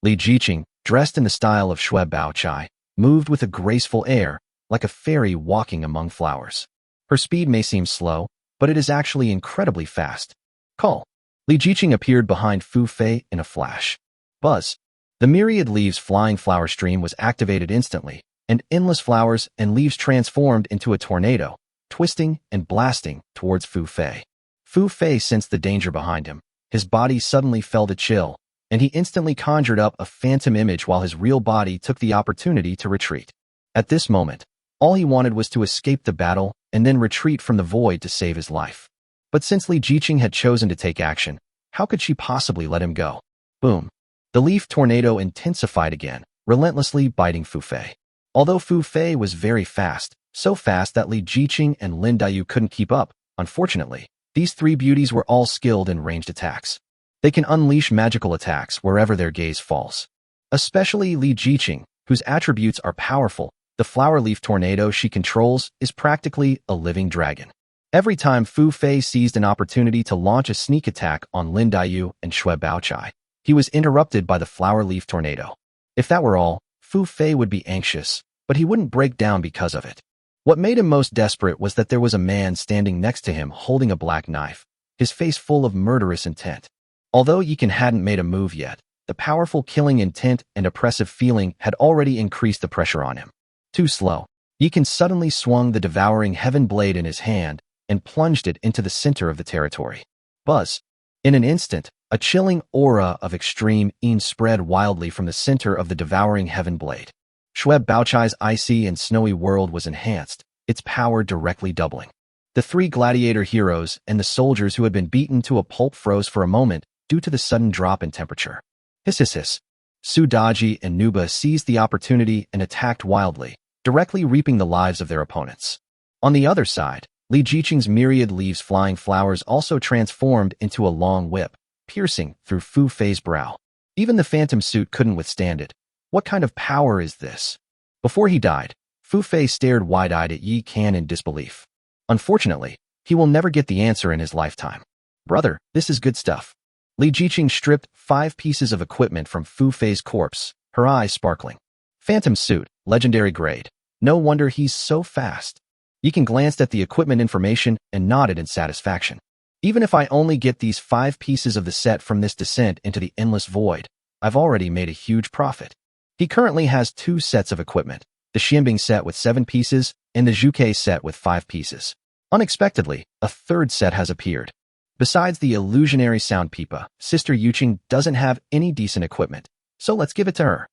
Li Jiqing, dressed in the style of Shui Baochai, moved with a graceful air, like a fairy walking among flowers. Her speed may seem slow, but it is actually incredibly fast. Call. Li Jiqing appeared behind Fu Fei in a flash. Buzz. The myriad leaves flying flower stream was activated instantly, and endless flowers and leaves transformed into a tornado, twisting and blasting towards Fu Fei. Fu Fei sensed the danger behind him. His body suddenly felt a chill, and he instantly conjured up a phantom image while his real body took the opportunity to retreat. At this moment, all he wanted was to escape the battle and then retreat from the void to save his life. But since Li Jiqing had chosen to take action, how could she possibly let him go? Boom. The leaf tornado intensified again, relentlessly biting Fu Fei. Although Fu Fei was very fast, so fast that Li Jiqing and Lin Daiyu couldn't keep up, unfortunately, these three beauties were all skilled in ranged attacks. They can unleash magical attacks wherever their gaze falls. Especially Li Jiqing, whose attributes are powerful. The flower leaf tornado she controls is practically a living dragon. Every time Fu Fei seized an opportunity to launch a sneak attack on Lin Daiyu and Shui Baochai, he was interrupted by the flower leaf tornado. If that were all, Fu Fei would be anxious, but he wouldn't break down because of it. What made him most desperate was that there was a man standing next to him holding a black knife, his face full of murderous intent. Although Yikan hadn't made a move yet, the powerful killing intent and oppressive feeling had already increased the pressure on him. Too slow. Yikan suddenly swung the devouring heaven blade in his hand and plunged it into the center of the territory. Buzz. In an instant, a chilling aura of extreme Yin spread wildly from the center of the devouring heaven blade. Shui Baochai's icy and snowy world was enhanced, its power directly doubling. The three gladiator heroes and the soldiers who had been beaten to a pulp froze for a moment due to the sudden drop in temperature. Hiss. Sudaji and Nuba seized the opportunity and attacked wildly, directly reaping the lives of their opponents. On the other side, Li Jiqing's myriad leaves flying flowers also transformed into a long whip, piercing through Fu Fei's brow. Even the phantom suit couldn't withstand it. What kind of power is this? Before he died, Fu Fei stared wide-eyed at Yi Kan in disbelief. Unfortunately, he will never get the answer in his lifetime. Brother, this is good stuff. Li Jiqing stripped 5 pieces of equipment from Fu Fei's corpse, her eyes sparkling. Phantom suit, legendary grade. No wonder he's so fast. Yikan glanced at the equipment information and nodded in satisfaction. Even if I only get these 5 pieces of the set from this descent into the endless void, I've already made a huge profit. He currently has 2 sets of equipment, the Xianbing set with 7 pieces and the Zhuke set with 5 pieces. Unexpectedly, a 3rd set has appeared. Besides the illusionary sound pipa, Sister Yuqing doesn't have any decent equipment, so let's give it to her.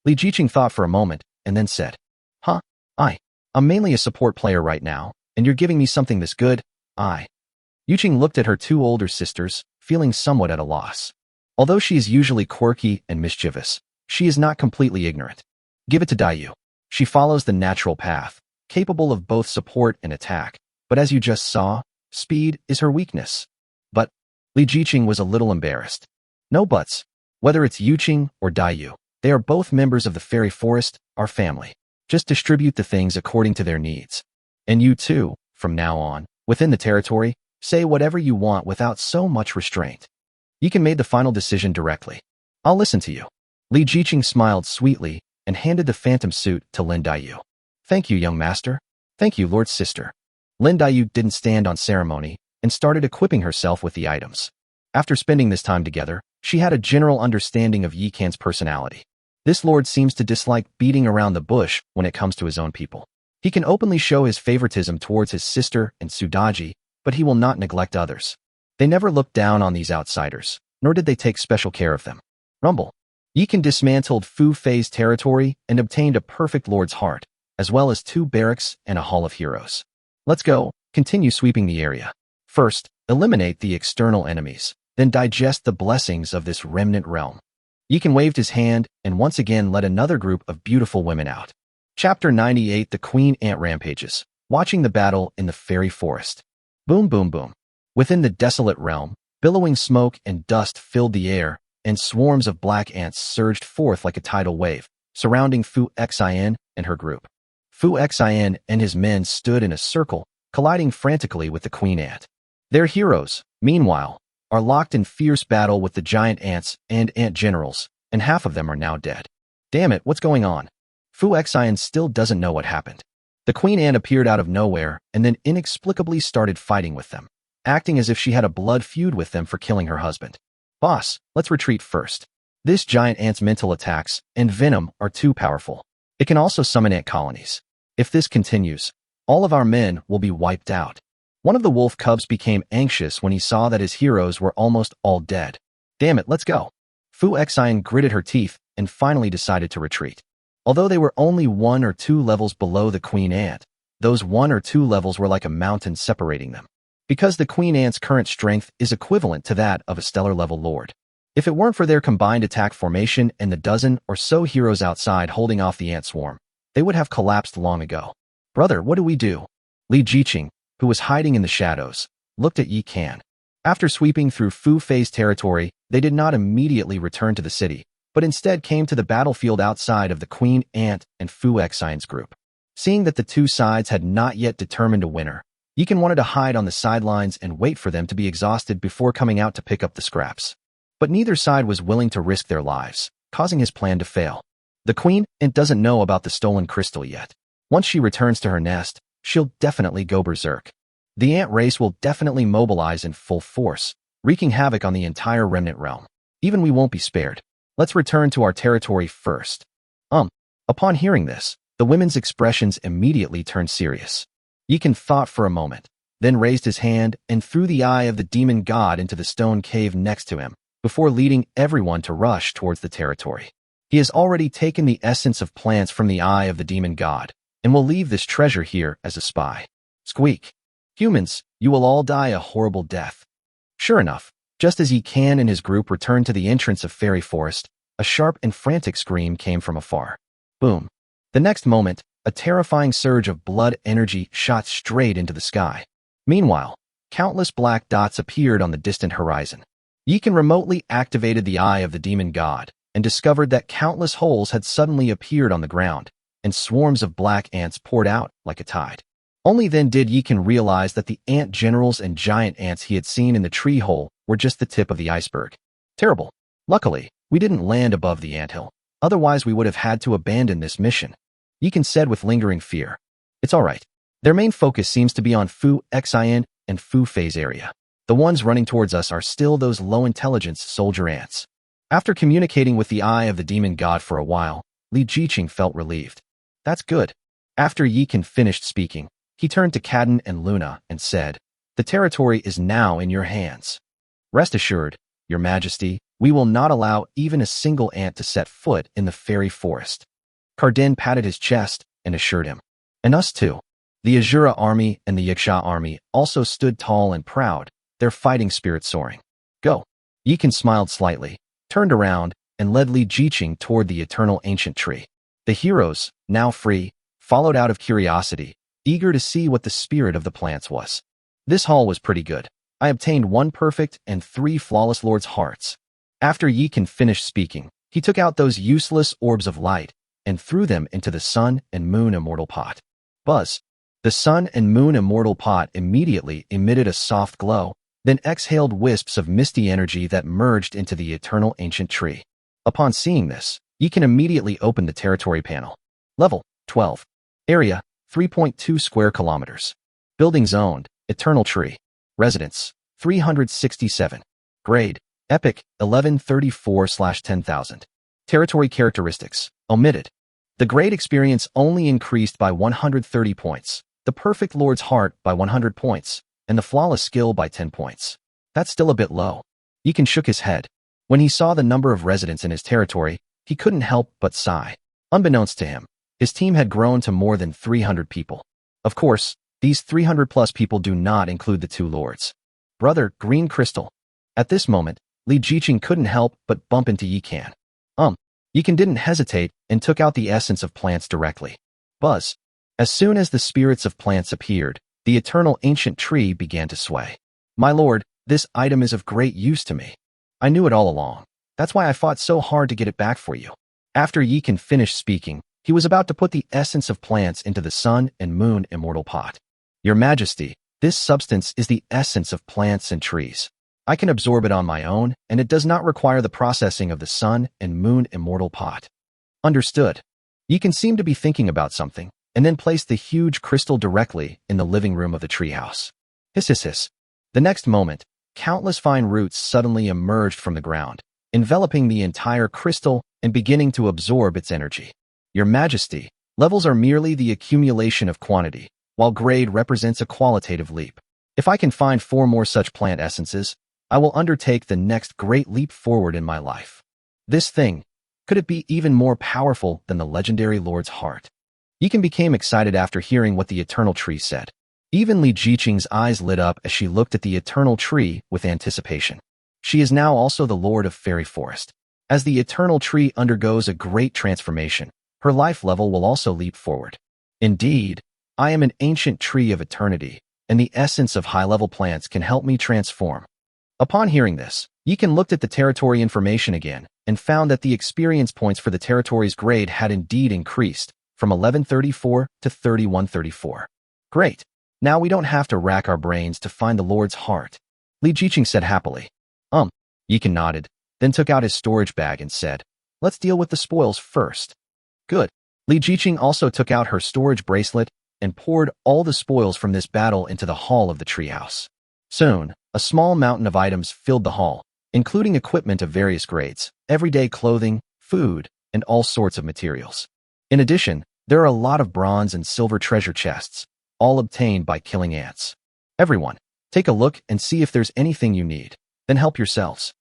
Li Jiqing thought for a moment and then said, I'm mainly a support player right now, and you're giving me something this good? Yuqing looked at her 2 older sisters, feeling somewhat at a loss. Although she is usually quirky and mischievous, she is not completely ignorant. Give it to Daiyu. She follows the natural path, capable of both support and attack, but as you just saw, speed is her weakness. But Li Jiqing was a little embarrassed. No buts. Whether it's Yuqing or Daiyu, they are both members of the fairy forest, our family. Just distribute the things according to their needs. And you too, from now on, within the territory, say whatever you want without so much restraint. Yikan made the final decision directly. I'll listen to you. Li Jiqing smiled sweetly and handed the phantom suit to Lin Daiyu. Thank you, young master. Thank you, Lord Sister. Lin Daiyu didn't stand on ceremony and started equipping herself with the items. After spending this time together, she had a general understanding of Yi Kan's personality. This lord seems to dislike beating around the bush when it comes to his own people. He can openly show his favoritism towards his sister and Sudaji, but he will not neglect others. They never looked down on these outsiders, nor did they take special care of them. Rumble. Yikan dismantled Fu Fei's territory and obtained a perfect lord's heart, as well as 2 barracks and a hall of heroes. Let's go, continue sweeping the area. First, eliminate the external enemies, then digest the blessings of this remnant realm. Yikan waved his hand and once again led another group of beautiful women out. Chapter 98 The Queen Ant Rampages, watching the battle in the fairy forest. Boom boom boom. Within the desolate realm, billowing smoke and dust filled the air, and swarms of black ants surged forth like a tidal wave, surrounding Fu Xin and her group. Fu Xin and his men stood in a circle, colliding frantically with the queen ant. Their heroes, meanwhile, are locked in fierce battle with the giant ants and ant generals, and half of them are now dead. Damn it, what's going on? Fu Xin still doesn't know what happened. The queen ant appeared out of nowhere and then inexplicably started fighting with them, acting as if she had a blood feud with them for killing her husband. Boss, let's retreat first. This giant ant's mental attacks and venom are too powerful. It can also summon ant colonies. If this continues, all of our men will be wiped out. One of the wolf cubs became anxious when he saw that his heroes were almost all dead. Damn it, let's go. Fu Xin gritted her teeth and finally decided to retreat. Although they were only 1 or 2 levels below the queen ant, those 1 or 2 levels were like a mountain separating them. Because the queen ant's current strength is equivalent to that of a stellar-level lord. If it weren't for their combined attack formation and the dozen or so heroes outside holding off the ant swarm, they would have collapsed long ago. Brother, what do we do? Li Jiqing, who was hiding in the shadows, looked at Yi Kan. After sweeping through Fu Fei's territory, they did not immediately return to the city, but instead came to the battlefield outside of the queen ant and Fu Xin's group. Seeing that the two sides had not yet determined a winner, Yi Kan wanted to hide on the sidelines and wait for them to be exhausted before coming out to pick up the scraps. But neither side was willing to risk their lives, causing his plan to fail. The queen ant doesn't know about the stolen crystal yet. Once she returns to her nest, she'll definitely go berserk. The ant race will definitely mobilize in full force, wreaking havoc on the entire remnant realm. Even we won't be spared. Let's return to our territory first. Upon hearing this, the women's expressions immediately turned serious. Yi Kan thought for a moment, then raised his hand and threw the eye of the demon god into the stone cave next to him, before leading everyone to rush towards the territory. He has already taken the essence of plants from the eye of the demon god, and will leave this treasure here as a spy. Squeak. Humans, you will all die a horrible death. Sure enough, just as Yi Kan and his group returned to the entrance of Fairy Forest, a sharp and frantic scream came from afar. Boom. The next moment, a terrifying surge of blood energy shot straight into the sky. Meanwhile, countless black dots appeared on the distant horizon. Yi Kan remotely activated the eye of the demon god and discovered that countless holes had suddenly appeared on the ground, and swarms of black ants poured out like a tide. Only then did Yi Kan realize that the ant generals and giant ants he had seen in the tree hole were just the tip of the iceberg. Terrible. Luckily, we didn't land above the anthill. Otherwise, we would have had to abandon this mission. Yi Kan said with lingering fear. It's all right. Their main focus seems to be on Fu Xin and Fu Fei's area. The ones running towards us are still those low-intelligence soldier ants. After communicating with the eye of the demon god for a while, Li Jiqing felt relieved. That's good. After Yi Kan finished speaking, he turned to Cadden and Luna and said, The territory is now in your hands. Rest assured, Your Majesty, we will not allow even a single ant to set foot in the fairy forest. Cardin patted his chest and assured him. And us too. The Azura army and the Yaksha army also stood tall and proud, their fighting spirit soaring. Go. Yi Kan smiled slightly, turned around, and led Li Jiqing toward the eternal ancient tree. The heroes, now free, followed out of curiosity, eager to see what the spirit of the plants was. This haul was pretty good. I obtained 1 perfect and 3 flawless lord's hearts. After Yi Kan finished speaking, he took out those useless orbs of light and threw them into the sun and moon immortal pot. Buzz. The sun and moon immortal pot immediately emitted a soft glow, then exhaled wisps of misty energy that merged into the eternal ancient tree. Upon seeing this, Yi Kan immediately opened the territory panel. Level 12. Area 3.2 square kilometers. Buildings owned, Eternal Tree. Residence 367. Grade Epic 1134/10,000. Territory characteristics omitted. The grade experience only increased by 130 points, the perfect lord's heart by 100 points, and the flawless skill by 10 points. That's still a bit low. Yi Kan shook his head. When he saw the number of residents in his territory, he couldn't help but sigh. Unbeknownst to him, his team had grown to more than 300 people. Of course, these 300+ people do not include the 2 lords. Brother, Green Crystal. At this moment, Li Jiqing couldn't help but bump into Yi Kan. Yi Kan didn't hesitate and took out the essence of plants directly. Buzz. As soon as the spirits of plants appeared, the eternal ancient tree began to sway. My lord, this item is of great use to me. I knew it all along. That's why I fought so hard to get it back for you. After Yikan finished speaking, he was about to put the essence of plants into the sun and moon immortal pot. Your Majesty, this substance is the essence of plants and trees. I can absorb it on my own, and it does not require the processing of the sun and moon immortal pot. Understood. Yikan seemed to be thinking about something, and then placed the huge crystal directly in the living room of the treehouse. Hiss hiss hiss. The next moment, countless fine roots suddenly emerged from the ground, enveloping the entire crystal and beginning to absorb its energy. Your Majesty, levels are merely the accumulation of quantity, while grade represents a qualitative leap. If I can find 4 more such plant essences, I will undertake the next great leap forward in my life. This thing, could it be even more powerful than the legendary Lord's heart? Yikan became excited after hearing what the Eternal Tree said. Even Li Jiqing's eyes lit up as she looked at the Eternal Tree with anticipation. She is now also the Lord of Fairy Forest. As the Eternal Tree undergoes a great transformation, her life level will also leap forward. Indeed, I am an ancient tree of eternity, and the essence of high-level plants can help me transform. Upon hearing this, Yikan looked at the territory information again and found that the experience points for the territory's grade had indeed increased from 1134 to 3134. Great. Now we don't have to rack our brains to find the Lord's heart. Li Jiqing said happily. Yikan nodded, then took out his storage bag and said, let's deal with the spoils first. Good. Li Jiqing also took out her storage bracelet and poured all the spoils from this battle into the hall of the treehouse. Soon, a small mountain of items filled the hall, including equipment of various grades, everyday clothing, food, and all sorts of materials. In addition, there are a lot of bronze and silver treasure chests, all obtained by killing ants. Everyone, take a look and see if there's anything you need, then help yourselves.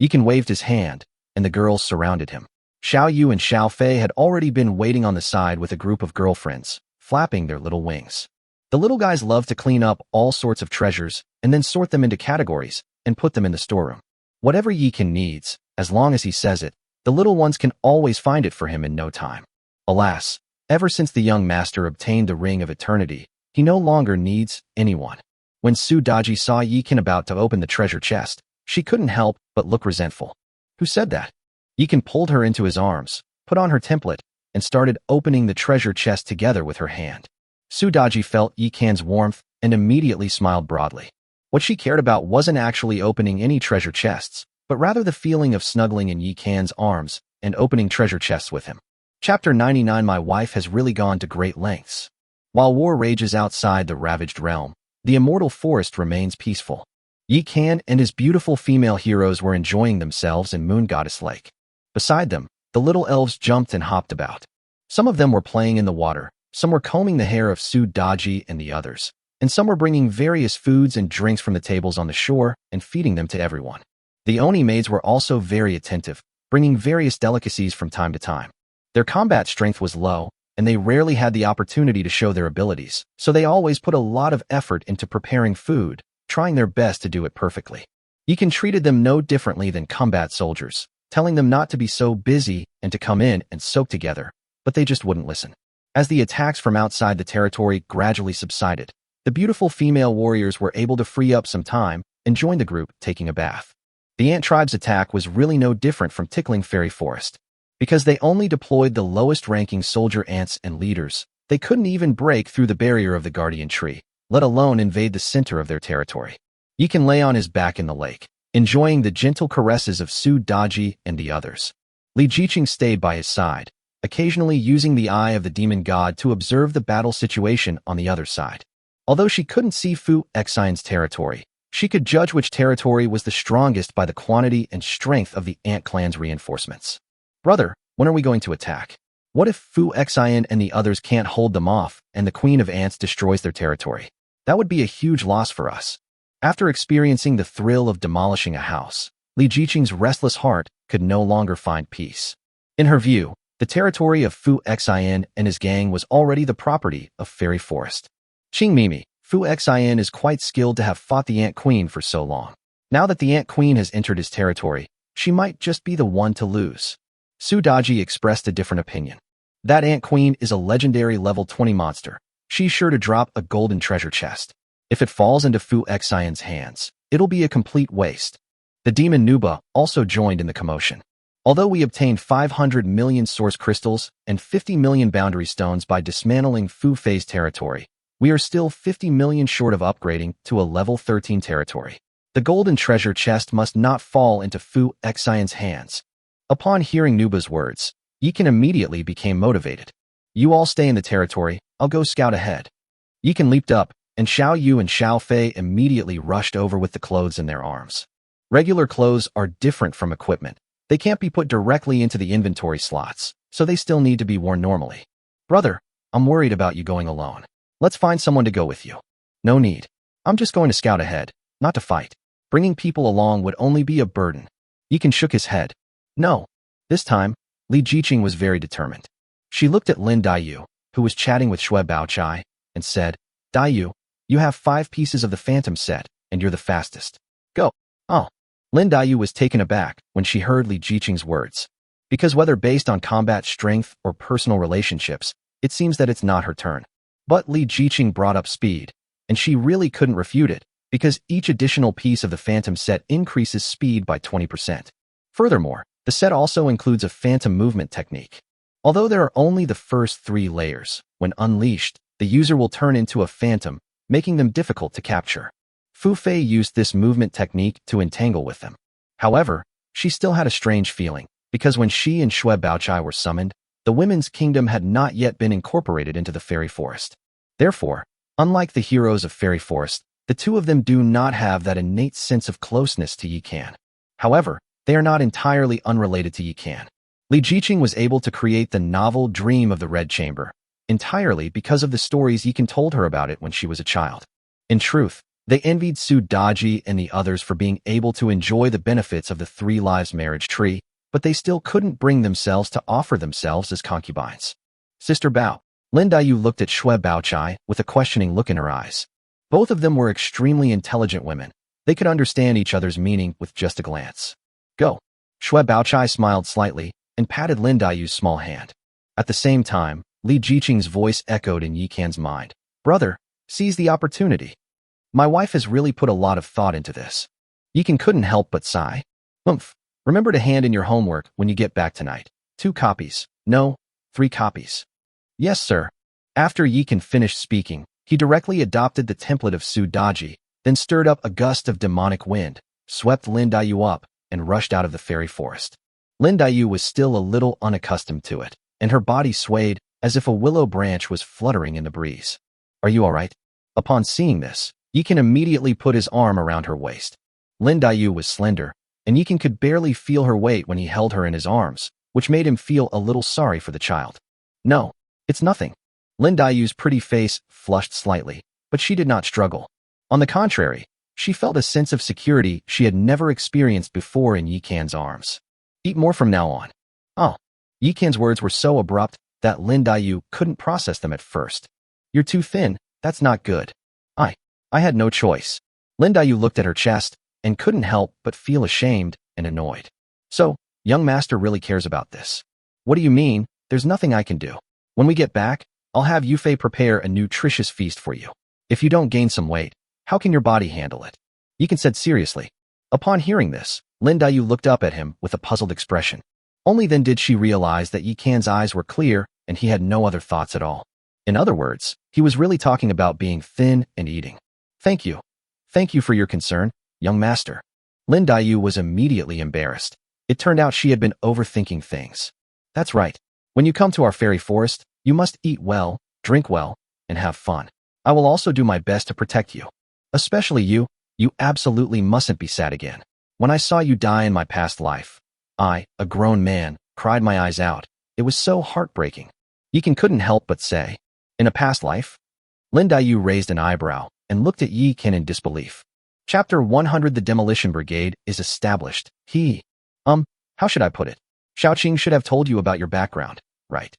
Yikan waved his hand, and the girls surrounded him. Xiao Yu and Xiao Fei had already been waiting on the side with a group of girlfriends, flapping their little wings. The little guys love to clean up all sorts of treasures and then sort them into categories and put them in the storeroom. Whatever Yikan needs, as long as he says it, the little ones can always find it for him in no time. Alas, ever since the young master obtained the Ring of Eternity, he no longer needs anyone. When Su Daji saw Yikan about to open the treasure chest, she couldn't help but look resentful. Who said that? Yikan pulled her into his arms, put on her template, and started opening the treasure chest together with her hand. Su Daji felt Yikan's warmth and immediately smiled broadly. What she cared about wasn't actually opening any treasure chests, but rather the feeling of snuggling in Yikan's arms and opening treasure chests with him. Chapter 99. My wife has really gone to great lengths. While war rages outside the ravaged realm, the immortal forest remains peaceful. Yikan and his beautiful female heroes were enjoying themselves in Moon Goddess Lake. Beside them, the little elves jumped and hopped about. Some of them were playing in the water, some were combing the hair of Su Daji and the others, and some were bringing various foods and drinks from the tables on the shore and feeding them to everyone. The Oni maids were also very attentive, bringing various delicacies from time to time. Their combat strength was low, and they rarely had the opportunity to show their abilities, so they always put a lot of effort into preparing food, trying their best to do it perfectly. Yikan treated them no differently than combat soldiers, telling them not to be so busy and to come in and soak together, but they just wouldn't listen. As the attacks from outside the territory gradually subsided, the beautiful female warriors were able to free up some time and join the group taking a bath. The ant tribe's attack was really no different from tickling Fairy Forest. Because they only deployed the lowest-ranking soldier ants and leaders, they couldn't even break through the barrier of the guardian tree, let alone invade the center of their territory. Yikan lay on his back in the lake, enjoying the gentle caresses of Su Daji and the others. Li Jiqing stayed by his side, occasionally using the eye of the demon god to observe the battle situation on the other side. Although she couldn't see Fu Xian's territory, she could judge which territory was the strongest by the quantity and strength of the ant clan's reinforcements. Brother, when are we going to attack? What if Fu Xian and the others can't hold them off and the Queen of Ants destroys their territory? That would be a huge loss for us. After experiencing the thrill of demolishing a house, Li Jiqing's restless heart could no longer find peace. In her view, the territory of Fu Xian and his gang was already the property of Fairy Forest. Qing Mimi, Fu Xian is quite skilled to have fought the Ant Queen for so long. Now that the Ant Queen has entered his territory, she might just be the one to lose. Su Daji expressed a different opinion. That Ant Queen is a legendary level 20 monster. She's sure to drop a golden treasure chest. If it falls into Fu Xian's hands, It'll be a complete waste. The demon Nuba also joined in the commotion. Although we obtained 500 million source crystals and 50 million boundary stones by dismantling Fu Fei's territory, we are still 50 million short of upgrading to a level 13 territory. The golden treasure chest must not fall into Fu Xian's hands. Upon hearing Nuba's words, Yikan immediately became motivated. You all stay in the territory, I'll go scout ahead. Yikan leaped up, and Xiao Yu and Xiao Fei immediately rushed over with the clothes in their arms. Regular clothes are different from equipment. They can't be put directly into the inventory slots, so they still need to be worn normally. Brother, I'm worried about you going alone. Let's find someone to go with you. No need. I'm just going to scout ahead, not to fight. Bringing people along would only be a burden. Yikan shook his head. No. This time, Li Jiqing was very determined. She looked at Lin Daiyu, who was chatting with Shui Baochai, and said, Daiyu, you have 5 pieces of the Phantom set, and you're the fastest. Go. Oh. Lin Daiyu was taken aback when she heard Li Jiqing's words. Because whether based on combat strength or personal relationships, it seems that it's not her turn. But Li Jiqing brought up speed, and she really couldn't refute it, because each additional piece of the Phantom set increases speed by 20%. Furthermore, the set also includes a Phantom movement technique. Although there are only the first 3 layers, when unleashed, the user will turn into a phantom, making them difficult to capture. Fu Fei used this movement technique to entangle with them. However, she still had a strange feeling, because when she and Shui Baochai were summoned, the women's kingdom had not yet been incorporated into the fairy forest. Therefore, unlike the heroes of fairy forest, the two of them do not have that innate sense of closeness to Yikan. However, they are not entirely unrelated to Yikan. Li Jiqing was able to create the novel Dream of the Red Chamber, entirely because of the stories Yikan told her about it when she was a child. In truth, they envied Su Daji and the others for being able to enjoy the benefits of the 3 lives marriage tree, but they still couldn't bring themselves to offer themselves as concubines. Sister Bao. Lin Daiyu looked at Shui Baochai with a questioning look in her eyes. Both of them were extremely intelligent women. They could understand each other's meaning with just a glance. Go. Shui Baochai smiled slightly and patted Lin Daiyu's small hand. At the same time, Li Jiqing's voice echoed in Yikan's mind. Brother, seize the opportunity. My wife has really put a lot of thought into this. Yikan couldn't help but sigh. Remember to hand in your homework when you get back tonight. 2 copies. No, 3 copies. Yes, sir. After Yikan finished speaking, he directly adopted the template of Su Daji, then stirred up a gust of demonic wind, swept Lin Daiyu up, and rushed out of the fairy forest. Lin Daiyu was still a little unaccustomed to it, and her body swayed as if a willow branch was fluttering in the breeze. Are you all right? Upon seeing this, Yikan immediately put his arm around her waist. Lin Daiyu was slender, and Yikan could barely feel her weight when he held her in his arms, which made him feel a little sorry for the child. No, it's nothing. Lin Daiyu's pretty face flushed slightly, but she did not struggle. On the contrary, she felt a sense of security she had never experienced before in Yikan's arms. Eat more from now on. Oh. Yikan's words were so abrupt that Lin Daiyu couldn't process them at first. You're too thin, that's not good. I had no choice. Lin Daiyu looked at her chest and couldn't help but feel ashamed and annoyed. So, young master really cares about this. What do you mean? There's nothing I can do. When we get back, I'll have Yufei prepare a nutritious feast for you. If you don't gain some weight, how can your body handle it? Yikan said seriously. Upon hearing this, Lin Daiyu looked up at him with a puzzled expression. Only then did she realize that Yikan's eyes were clear and he had no other thoughts at all. In other words, he was really talking about being thin and eating. Thank you. Thank you for your concern, young master. Lin Daiyu was immediately embarrassed. It turned out she had been overthinking things. That's right. When you come to our fairy forest, you must eat well, drink well, and have fun. I will also do my best to protect you. Especially you absolutely mustn't be sad again. When I saw you die in my past life, I, a grown man, cried my eyes out. It was so heartbreaking. Yikan couldn't help but say, in a past life? Lin Daiyu raised an eyebrow and looked at Yikan in disbelief. Chapter 100 The Demolition Brigade is established. How should I put it? Xiaoqing should have told you about your background, right?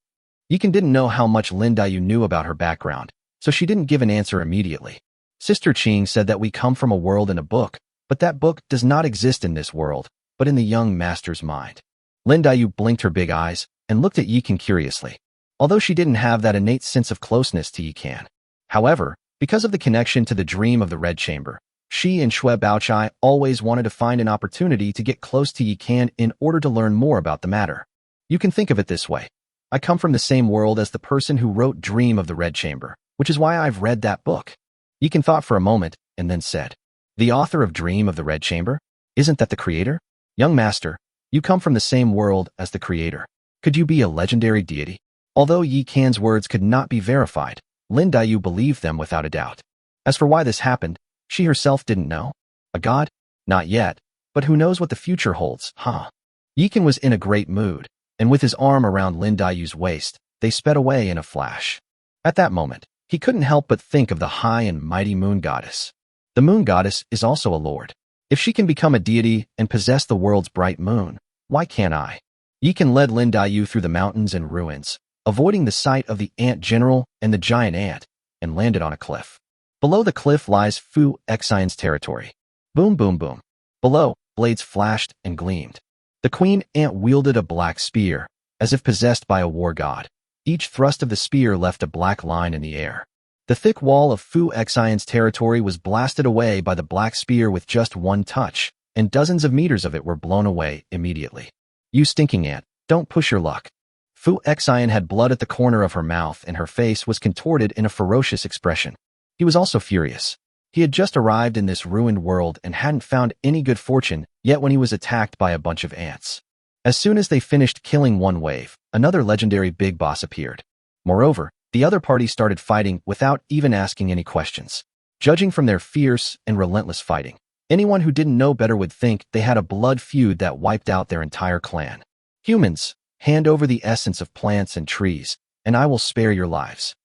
Yikan didn't know how much Lin Daiyu knew about her background, so she didn't give an answer immediately. Sister Qing said that we come from a world in a book, but that book does not exist in this world, but in the young master's mind. Lin Daiyu blinked her big eyes and looked at Yikan curiously. Although she didn't have that innate sense of closeness to Yikan. However, because of the connection to the Dream of the Red Chamber, She and Shue Baochai always wanted to find an opportunity to get close to Yi Can in order to learn more about the matter. You can think of it this way. I come from the same world as the person who wrote Dream of the Red Chamber, which is why I've read that book. Yi Can thought for a moment and then said, the author of Dream of the Red Chamber? Isn't that the creator? Young master, you come from the same world as the creator. Could you be a legendary deity? Although Yi Can's words could not be verified, Lin Daiyu believed them without a doubt. As for why this happened, she herself didn't know. A god? Not yet, but who knows what the future holds, huh? Yi Can was in a great mood, and with his arm around Lin Daiyu's waist, they sped away in a flash. At that moment, he couldn't help but think of the high and mighty moon goddess. The moon goddess is also a lord. If she can become a deity and possess the world's bright moon, why can't I? Yi Can led Lin Daiyu through the mountains and ruins, avoiding the sight of the ant general and the giant ant, and landed on a cliff. Below the cliff lies Fu Xian's territory. Boom, boom, boom. Below, blades flashed and gleamed. The queen ant wielded a black spear, as if possessed by a war god. Each thrust of the spear left a black line in the air. The thick wall of Fu Xian's territory was blasted away by the black spear with just one touch, and dozens of meters of it were blown away immediately. You stinking ant, don't push your luck. Fu Xian had blood at the corner of her mouth and her face was contorted in a ferocious expression. He was also furious. He had just arrived in this ruined world and hadn't found any good fortune yet when he was attacked by a bunch of ants. As soon as they finished killing one wave, another legendary big boss appeared. Moreover, the other party started fighting without even asking any questions. Judging from their fierce and relentless fighting, anyone who didn't know better would think they had a blood feud that wiped out their entire clan. Humans, hand over the essence of plants and trees, and I will spare your lives.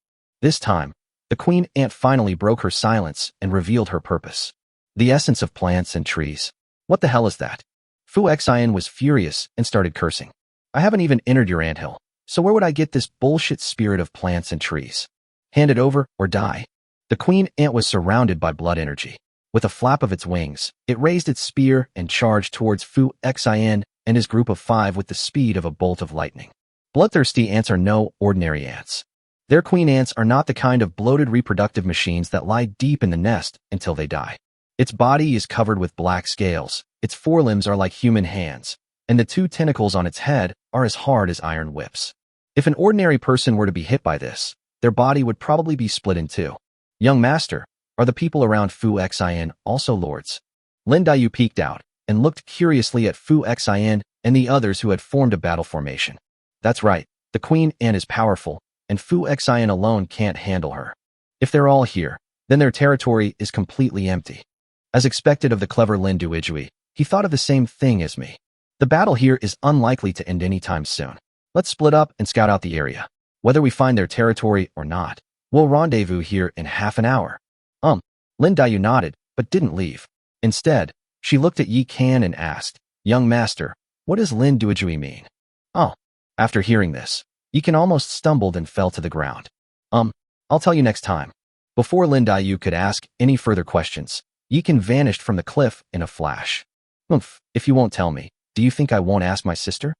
This time, the queen ant finally broke her silence and revealed her purpose. The essence of plants and trees. What the hell is that? Fu Xian was furious and started cursing. I haven't even entered your anthill, so where would I get this bullshit spirit of plants and trees? Hand it over or die. The queen ant was surrounded by blood energy. With a flap of its wings, it raised its spear and charged towards Fu Xian and his group of 5 with the speed of a bolt of lightning. Bloodthirsty ants are no ordinary ants. Their queen ants are not the kind of bloated reproductive machines that lie deep in the nest until they die. Its body is covered with black scales, its forelimbs are like human hands, and the 2 tentacles on its head are as hard as iron whips. If an ordinary person were to be hit by this, their body would probably be split in 2. Young master, are the people around Fu Xian also lords? Lin Daiyu peeked out and looked curiously at Fu Xian and the others who had formed a battle formation. That's right, the queen ant is powerful, and Fu Xian alone can't handle her. If they're all here, then their territory is completely empty. As expected of the clever Lin Duijui, he thought of the same thing as me. The battle here is unlikely to end anytime soon. Let's split up and scout out the area. Whether we find their territory or not, we'll rendezvous here in half an hour. Lin Daiyu nodded, but didn't leave. Instead, she looked at Yi Can and asked, Young master, what does Lin Duijui mean? After hearing this, Yi Can almost stumbled and fell to the ground. I'll tell you next time. Before Lin Daiyu could ask any further questions, Yi Can vanished from the cliff in a flash. If you won't tell me, do you think I won't ask my sister?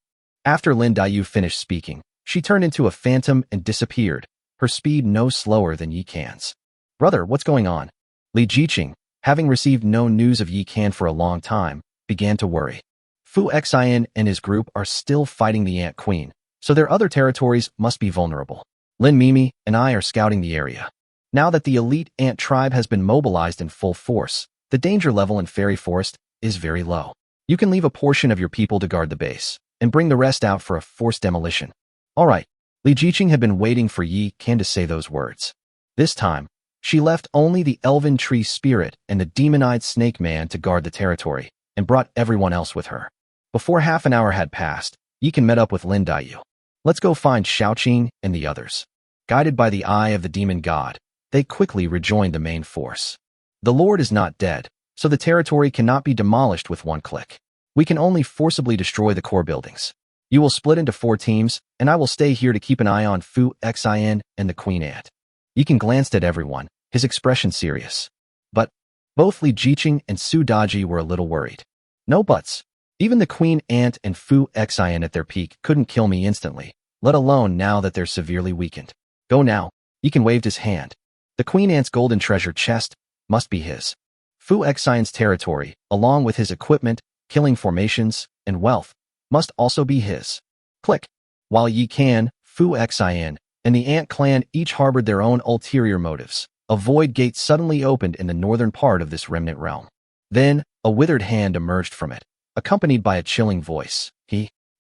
After Lin Daiyu finished speaking, she turned into a phantom and disappeared, her speed no slower than Yi Can's. Brother, what's going on? Li Jiqing, having received no news of Yi Can for a long time, began to worry. Fu Xian and his group are still fighting the Ant Queen, so their other territories must be vulnerable. Lin Mimi and I are scouting the area. Now that the elite ant tribe has been mobilized in full force, the danger level in Fairy Forest is very low. You can leave a portion of your people to guard the base, and bring the rest out for a forced demolition. Alright, Li Jiqing had been waiting for Yi Can to say those words. This time, she left only the elven tree spirit and the demon-eyed snake man to guard the territory, and brought everyone else with her. Before half an hour had passed, Yi Can met up with Lin Daiyu. Let's go find Xiaoqing and the others. Guided by the eye of the demon god, they quickly rejoined the main force. The Lord is not dead, so the territory cannot be demolished with one click. We can only forcibly destroy the core buildings. You will split into 4 teams, and I will stay here to keep an eye on Fu Xian and the Queen Ant. Yi Can glanced at everyone, his expression serious. But both Li Jiqing and Su Daji were a little worried. No buts. Even the Queen Ant and Fu Xian at their peak couldn't kill me instantly, let alone now that they're severely weakened. Go now. Yi Can waved his hand. The Queen Ant's golden treasure chest must be his. Fu Xian's territory, along with his equipment, killing formations, and wealth, must also be his. Click. While Yi Kan, Fu Xian, and the Ant clan each harbored their own ulterior motives, a void gate suddenly opened in the northern part of this remnant realm. Then, a withered hand emerged from it, accompanied by a chilling voice.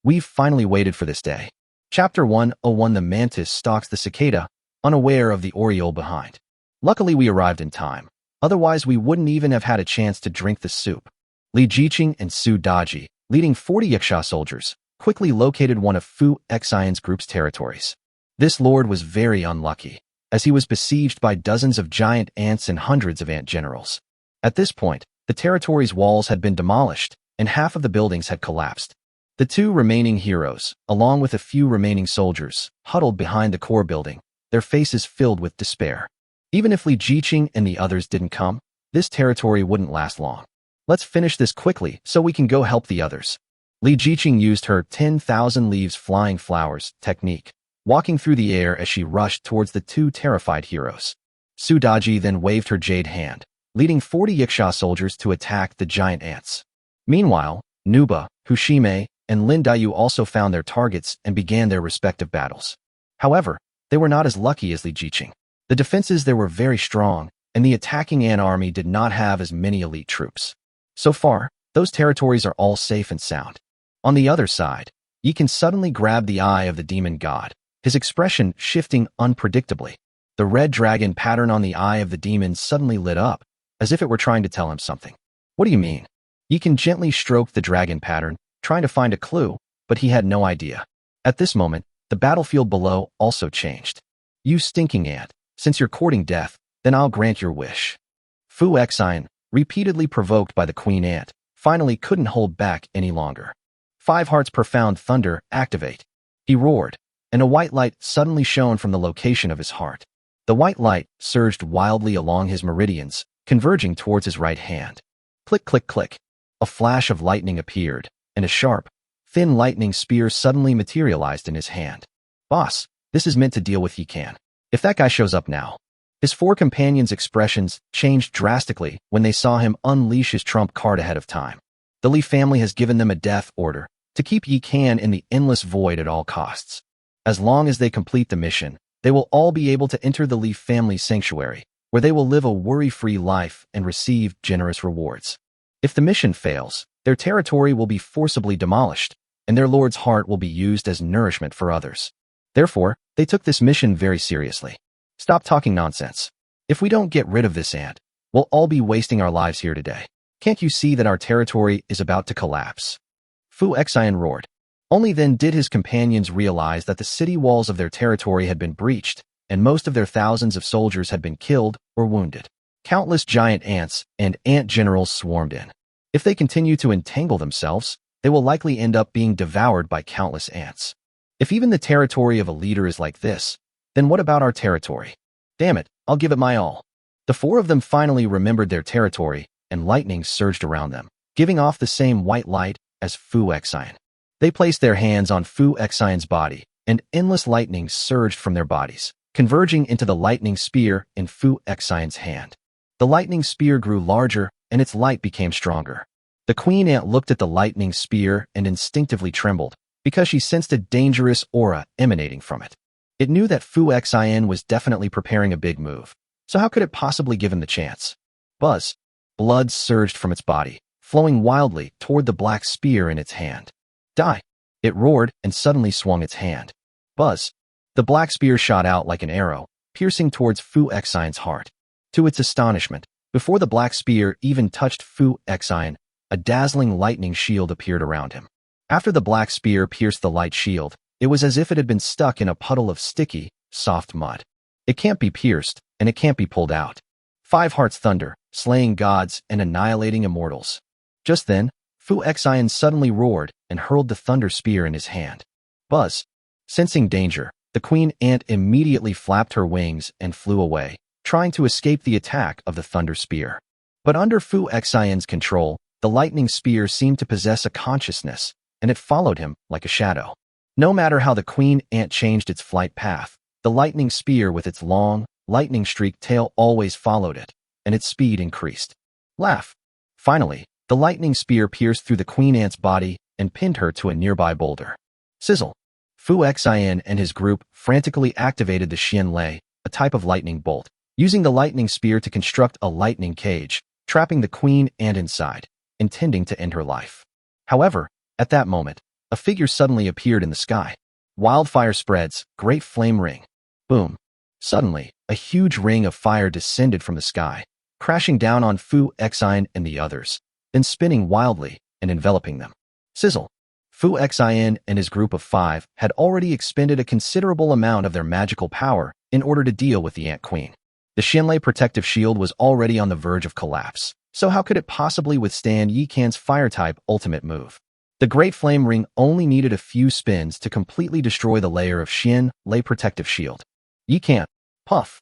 We've finally waited for this day. Chapter 101. The mantis stalks the cicada, unaware of the oriole behind. Luckily we arrived in time. Otherwise we wouldn't even have had a chance to drink the soup. Li Jiqing and Su Daji, leading 40 Yaksha soldiers, quickly located one of Fu Xian's group's territories. This lord was very unlucky, as he was besieged by dozens of giant ants and hundreds of ant generals. At this point, the territory's walls had been demolished, and half of the buildings had collapsed. The two remaining heroes, along with a few remaining soldiers, huddled behind the core building, their faces filled with despair. Even if Li Jiqing and the others didn't come, this territory wouldn't last long. Let's finish this quickly so we can go help the others. Li Jiqing used her 10,000 leaves flying flowers technique, walking through the air as she rushed towards the two terrified heroes. Su Daji then waved her jade hand, leading 40 Yaksha soldiers to attack the giant ants. Meanwhile, Nuba, Hushime, and Lin Dayu also found their targets and began their respective battles. However, they were not as lucky as Li Jiqing. The defenses there were very strong, and the attacking ant army did not have as many elite troops. So far, those territories are all safe and sound. On the other side, Yi Kan suddenly grabbed the eye of the demon god, his expression shifting unpredictably. The red dragon pattern on the eye of the demon suddenly lit up, as if it were trying to tell him something. What do you mean? Yi Kan gently stroked the dragon pattern, trying to find a clue, but he had no idea. At this moment, the battlefield below also changed. You stinking ant, since you're courting death, then I'll grant your wish. Fu Xian, repeatedly provoked by the queen ant, finally couldn't hold back any longer. 5 Hearts Profound Thunder, activate. He roared, and a white light suddenly shone from the location of his heart. The white light surged wildly along his meridians, converging towards his right hand. Click, click, click. A flash of lightning appeared, and a sharp, thin lightning spear suddenly materialized in his hand. Boss, this is meant to deal with Yi Kan. If that guy shows up now. His 4 companions' expressions changed drastically when they saw him unleash his trump card ahead of time. The Li family has given them a death order to keep Yi Kan in the endless void at all costs. As long as they complete the mission, they will all be able to enter the Li family's sanctuary, where they will live a worry-free life and receive generous rewards. If the mission fails, their territory will be forcibly demolished, and their lord's heart will be used as nourishment for others. Therefore, they took this mission very seriously. Stop talking nonsense. If we don't get rid of this ant, we'll all be wasting our lives here today. Can't you see that our territory is about to collapse? Fu Xian roared. Only then did his companions realize that the city walls of their territory had been breached, and most of their thousands of soldiers had been killed or wounded. Countless giant ants and ant generals swarmed in. If they continue to entangle themselves, they will likely end up being devoured by countless ants. If even the territory of a leader is like this, then what about our territory? Damn it, I'll give it my all. The 4 of them finally remembered their territory, and lightning surged around them, giving off the same white light as Fu Xian. They placed their hands on Fu Xian's body, and endless lightning surged from their bodies, converging into the lightning spear in Fu Xian's hand. The lightning spear grew larger, and its light became stronger. The queen ant looked at the lightning spear and instinctively trembled, because she sensed a dangerous aura emanating from it. It knew that Fu Xian was definitely preparing a big move, so how could it possibly give him the chance? Buzz. Blood surged from its body, flowing wildly toward the black spear in its hand. Die! It roared and suddenly swung its hand. Buzz. The black spear shot out like an arrow, piercing towards Fu Xian's heart. To its astonishment, before the black spear even touched Fu Xian, a dazzling lightning shield appeared around him. After the black spear pierced the light shield, it was as if it had been stuck in a puddle of sticky, soft mud. It can't be pierced, and it can't be pulled out. 5 Hearts Thunder, slaying gods and annihilating immortals. Just then, Fu Xian suddenly roared and hurled the thunder spear in his hand. Buzz. Sensing danger, the queen ant immediately flapped her wings and flew away, trying to escape the attack of the thunder spear. But under Fu Xian's control, the lightning spear seemed to possess a consciousness, and it followed him like a shadow. No matter how the queen ant changed its flight path, the lightning spear with its long, lightning-streaked tail always followed it, and its speed increased. Laugh. Finally, the lightning spear pierced through the queen ant's body and pinned her to a nearby boulder. Sizzle. Fu Xian and his group frantically activated the Xian Lei, a type of lightning bolt, using the lightning spear to construct a lightning cage, trapping the queen ant inside, intending to end her life. However, at that moment, a figure suddenly appeared in the sky. Wildfire spreads, great flame ring. Boom. Suddenly, a huge ring of fire descended from the sky, crashing down on Fu Xian and the others, then spinning wildly and enveloping them. Sizzle. Fu Xian and his group of 5 had already expended a considerable amount of their magical power in order to deal with the Ant Queen. The Xianlei protective shield was already on the verge of collapse, so how could it possibly withstand Yi Can's fire-type ultimate move? The Great Flame Ring only needed a few spins to completely destroy the layer of Xianlei protective shield. Yi Can. Puff.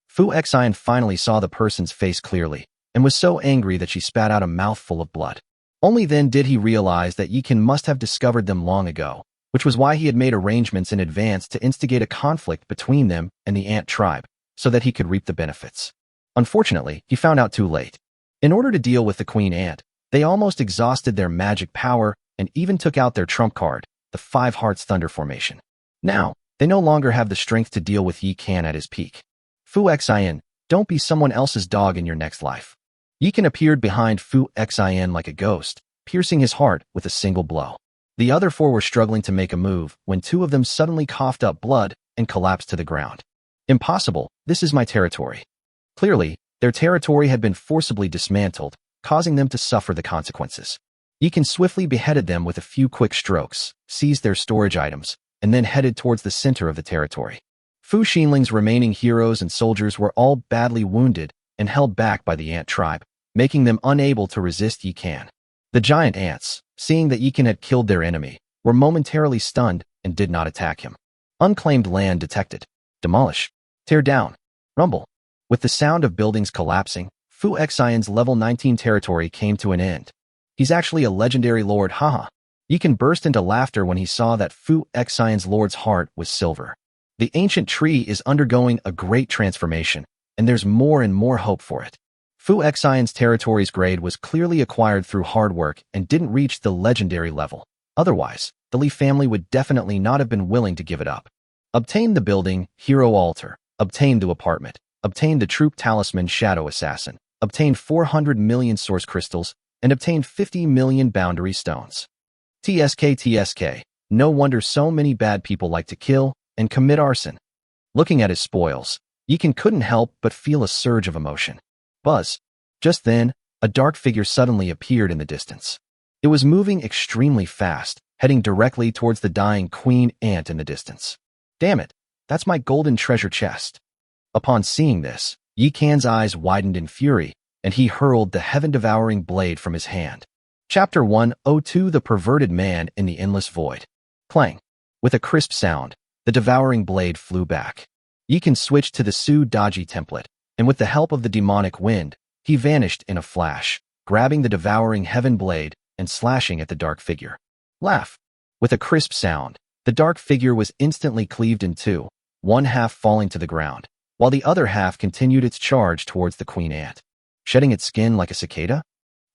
Fu Xian finally saw the person's face clearly, and was so angry that she spat out a mouthful of blood. Only then did he realize that Yi Can must have discovered them long ago, which was why he had made arrangements in advance to instigate a conflict between them and the ant tribe, so that he could reap the benefits. Unfortunately, he found out too late. In order to deal with the queen ant, they almost exhausted their magic power and even took out their trump card, the 5 Hearts Thunder Formation. Now, they no longer have the strength to deal with Yi Can at his peak. Fu Xian, don't be someone else's dog in your next life. Yi Can appeared behind Fu Xian like a ghost, piercing his heart with a single blow. The other 4 were struggling to make a move when 2 of them suddenly coughed up blood and collapsed to the ground. Impossible, this is my territory. Clearly, their territory had been forcibly dismantled, causing them to suffer the consequences. Yi Can swiftly beheaded them with a few quick strokes, seized their storage items, and then headed towards the center of the territory. Fu Xinling's remaining heroes and soldiers were all badly wounded and held back by the ant tribe, making them unable to resist Yi Can. The giant ants, seeing that Yi Can had killed their enemy, were momentarily stunned and did not attack him. Unclaimed land detected. Demolish. Tear down. Rumble. With the sound of buildings collapsing, Fu Xian's level 19 territory came to an end. He's actually a legendary lord, haha. Yi Can burst into laughter when he saw that Fu Xian's lord's heart was silver. The ancient tree is undergoing a great transformation, and there's more and more hope for it. Fu Xian's territory's grade was clearly acquired through hard work and didn't reach the legendary level. Otherwise, the Li family would definitely not have been willing to give it up. Obtain the building, Hero Altar. Obtain the apartment. Obtain the troop talisman, Shadow Assassin. Obtain 400 million source crystals, and obtain 50 million boundary stones. TSK. No wonder so many bad people like to kill and commit arson. Looking at his spoils, Yi Can couldn't help but feel a surge of emotion. Buzz. Just then, a dark figure suddenly appeared in the distance. It was moving extremely fast, heading directly towards the dying queen ant in the distance. Damn it, that's my golden treasure chest. Upon seeing this, Yi Can's eyes widened in fury, and he hurled the heaven-devouring blade from his hand. Chapter 102 The Perverted Man in the Endless Void. Clang. With a crisp sound, the devouring blade flew back. Yi Can switched to the Su Daji template, and with the help of the demonic wind, he vanished in a flash, grabbing the devouring heaven blade and slashing at the dark figure. Laugh. With a crisp sound, the dark figure was instantly cleaved in two, one half falling to the ground, while the other half continued its charge towards the queen ant. Shedding its skin like a cicada?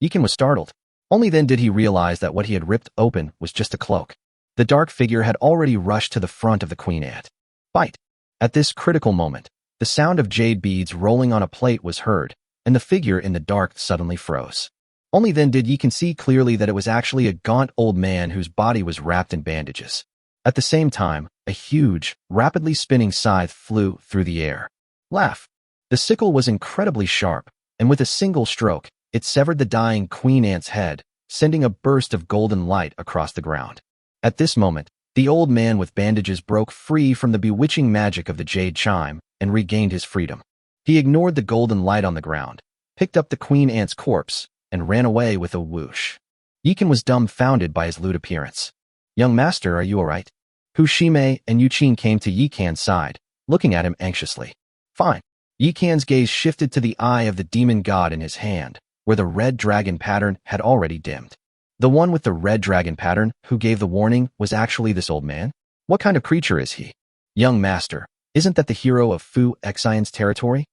Yi Can was startled. Only then did he realize that what he had ripped open was just a cloak. The dark figure had already rushed to the front of the queen ant. Bite. At this critical moment, the sound of jade beads rolling on a plate was heard, and the figure in the dark suddenly froze. Only then did Yi Can see clearly that it was actually a gaunt old man whose body was wrapped in bandages. At the same time, a huge, rapidly spinning scythe flew through the air. Laugh. The sickle was incredibly sharp, and with a single stroke, it severed the dying queen ant's head, sending a burst of golden light across the ground. At this moment, the old man with bandages broke free from the bewitching magic of the jade chime and regained his freedom. He ignored the golden light on the ground, picked up the queen ant's corpse, and ran away with a whoosh. Yi Can was dumbfounded by his lewd appearance. Young master, are you all right? Hu Shimei and Yu Qin came to Yi Can's side, looking at him anxiously. Fine. Yi Can's gaze shifted to the eye of the demon god in his hand, where the red dragon pattern had already dimmed. The one with the red dragon pattern who gave the warning was actually this old man? What kind of creature is he? Young master, isn't that the hero of Fu Xian's territory?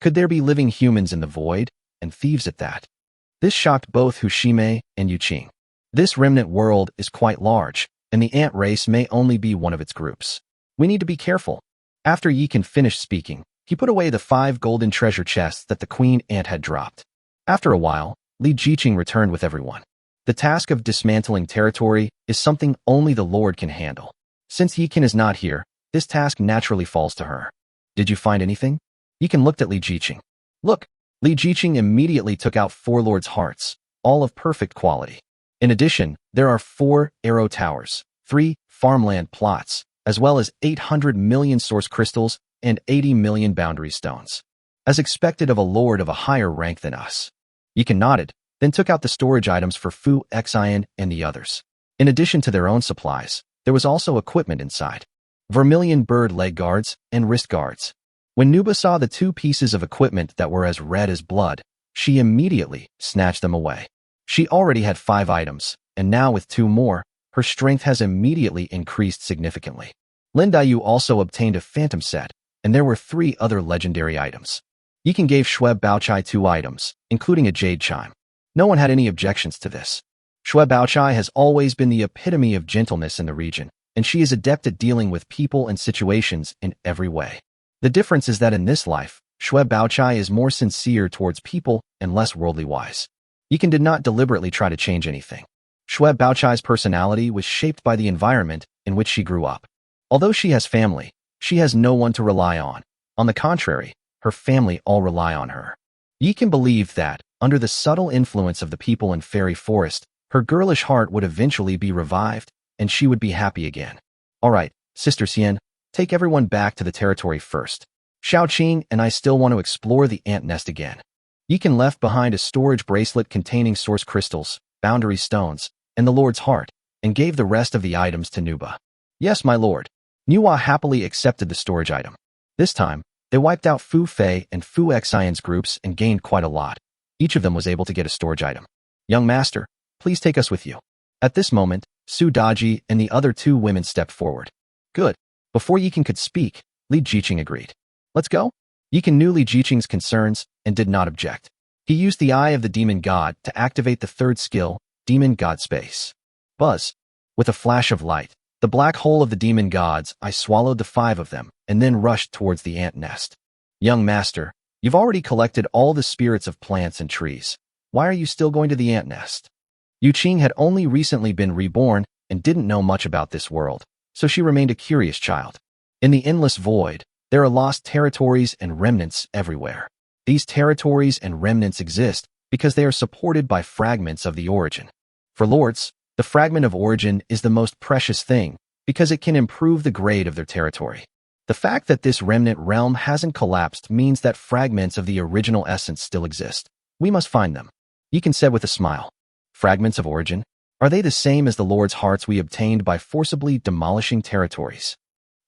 Could there be living humans in the void, and thieves at that? This shocked both Hushime and Yuqing. This remnant world is quite large, and the ant race may only be one of its groups. We need to be careful. After Yikan finished speaking, he put away the 5 golden treasure chests that the queen ant had dropped. After a while, Li Jiqing returned with everyone. The task of dismantling territory is something only the Lord can handle. Since Yikan is not here, this task naturally falls to her. Did you find anything? Yikan looked at Li Jiqing. Look, Li Jiqing immediately took out 4 lords' hearts, all of perfect quality. In addition, there are 4 arrow towers, 3 farmland plots, as well as 800 million source crystals and 80 million boundary stones. As expected of a lord of a higher rank than us. Yikan nodded, then took out the storage items for Fu Xian and the others. In addition to their own supplies, there was also equipment inside. Vermilion bird leg guards and wrist guards. When Nuba saw the 2 pieces of equipment that were as red as blood, she immediately snatched them away. She already had 5 items, and now with 2 more, her strength has immediately increased significantly. Lin Daiyu also obtained a phantom set, and there were 3 other legendary items. Yikan gave Xue Baochai 2 items, including a jade chime. No one had any objections to this. Xue Baochai has always been the epitome of gentleness in the region, and she is adept at dealing with people and situations in every way. The difference is that in this life, Xue Baochai is more sincere towards people and less worldly wise. Yikan did not deliberately try to change anything. Xue Baochai's personality was shaped by the environment in which she grew up. Although she has family, she has no one to rely on. On the contrary, her family all rely on her. Yikan believed that, under the subtle influence of the people in Fairy Forest, her girlish heart would eventually be revived, and she would be happy again. All right, Sister Xian, take everyone back to the territory first. Xiaoqing and I still want to explore the ant nest again. Yikan left behind a storage bracelet containing source crystals, boundary stones, and the Lord's heart, and gave the rest of the items to Nuba. Yes, my lord. Nuwa happily accepted the storage item. This time, they wiped out Fu Fei and Fu Xian's groups and gained quite a lot. Each of them was able to get a storage item. Young master, please take us with you. At this moment, Su Daji and the other 2 women stepped forward. Good. Before Yikan could speak, Li Jiqing agreed. Let's go? Yikan knew Li Jiqing's concerns and did not object. He used the Eye of the Demon God to activate the 3rd skill, Demon God Space. Buzz. With a flash of light, the black hole of the demon gods, I swallowed the 5 of them and then rushed towards the ant nest. Young master, you've already collected all the spirits of plants and trees. Why are you still going to the ant nest? Yuqing had only recently been reborn and didn't know much about this world, so she remained a curious child. In the endless void, there are lost territories and remnants everywhere. These territories and remnants exist because they are supported by fragments of the origin. For lords, the fragment of origin is the most precious thing because it can improve the grade of their territory. The fact that this remnant realm hasn't collapsed means that fragments of the original essence still exist. We must find them. Yikan said with a smile. Fragments of origin? Are they the same as the Lord's hearts we obtained by forcibly demolishing territories?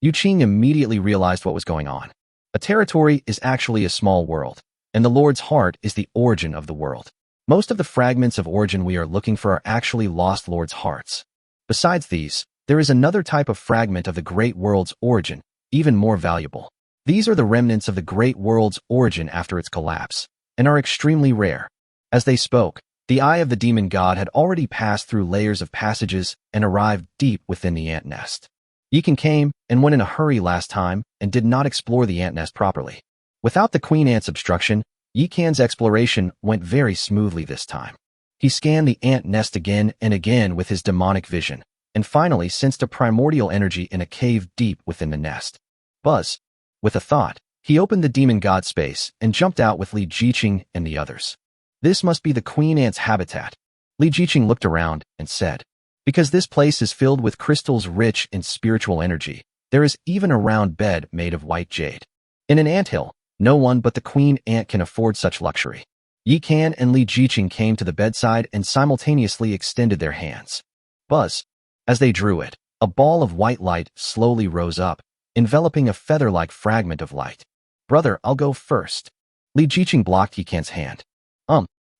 Yuqing immediately realized what was going on. A territory is actually a small world, and the Lord's heart is the origin of the world. Most of the fragments of origin we are looking for are actually lost Lord's hearts. Besides these, there is another type of fragment of the great world's origin, even more valuable. These are the remnants of the great world's origin after its collapse, and are extremely rare. As they spoke, the eye of the demon god had already passed through layers of passages and arrived deep within the ant nest. Yikan came and went in a hurry last time and did not explore the ant nest properly. Without the queen ant's obstruction, Yikan's exploration went very smoothly this time. He scanned the ant nest again and again with his demonic vision, and finally sensed a primordial energy in a cave deep within the nest. Buzz. With a thought, he opened the demon god space and jumped out with Li Jiqing and the others. This must be the queen ant's habitat. Li Jiqing looked around and said, because this place is filled with crystals rich in spiritual energy, there is even a round bed made of white jade. In an anthill, no one but the queen ant can afford such luxury. Yikan and Li Jiqing came to the bedside and simultaneously extended their hands. Buzz. As they drew it, a ball of white light slowly rose up, enveloping a feather-like fragment of light. Brother, I'll go first. Li Jiqing blocked Yikan's hand.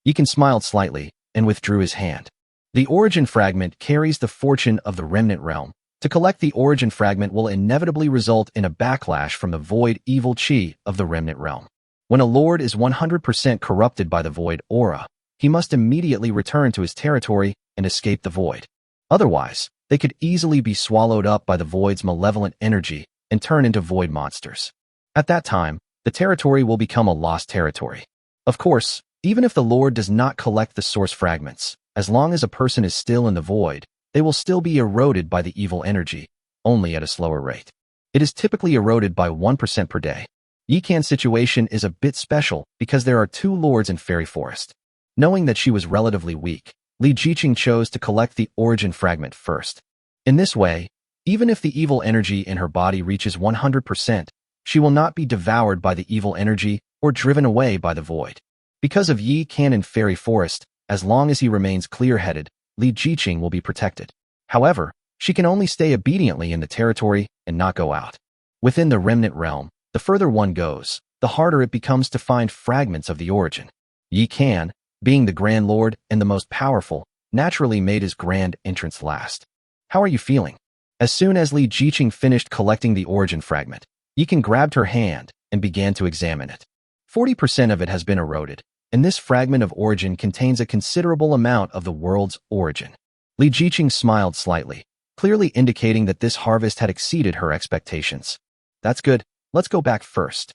Yikan smiled slightly and withdrew his hand. The origin fragment carries the fortune of the remnant realm. To collect the origin fragment will inevitably result in a backlash from the void evil chi of the remnant realm. When a lord is 100% corrupted by the void aura, he must immediately return to his territory and escape the void. Otherwise, they could easily be swallowed up by the void's malevolent energy and turn into void monsters. At that time, the territory will become a lost territory. Of course, even if the Lord does not collect the source fragments, as long as a person is still in the void, they will still be eroded by the evil energy, only at a slower rate. It is typically eroded by 1% per day. Yikan's situation is a bit special because there are 2 lords in Fairy Forest. Knowing that she was relatively weak, Li Jiqing chose to collect the origin fragment first. In this way, even if the evil energy in her body reaches 100%, she will not be devoured by the evil energy or driven away by the void. Because of Yikan in Fairy Forest, as long as he remains clear-headed, Li Jiqing will be protected. However, she can only stay obediently in the territory and not go out. Within the remnant realm, the further one goes, the harder it becomes to find fragments of the origin. Yikan, being the Grand Lord and the most powerful, naturally made his grand entrance last. How are you feeling? As soon as Li Jiqing finished collecting the origin fragment, Yikan grabbed her hand and began to examine it. 40% of it has been eroded, and this fragment of origin contains a considerable amount of the world's origin. Li Jiqing smiled slightly, clearly indicating that this harvest had exceeded her expectations. That's good, let's go back first.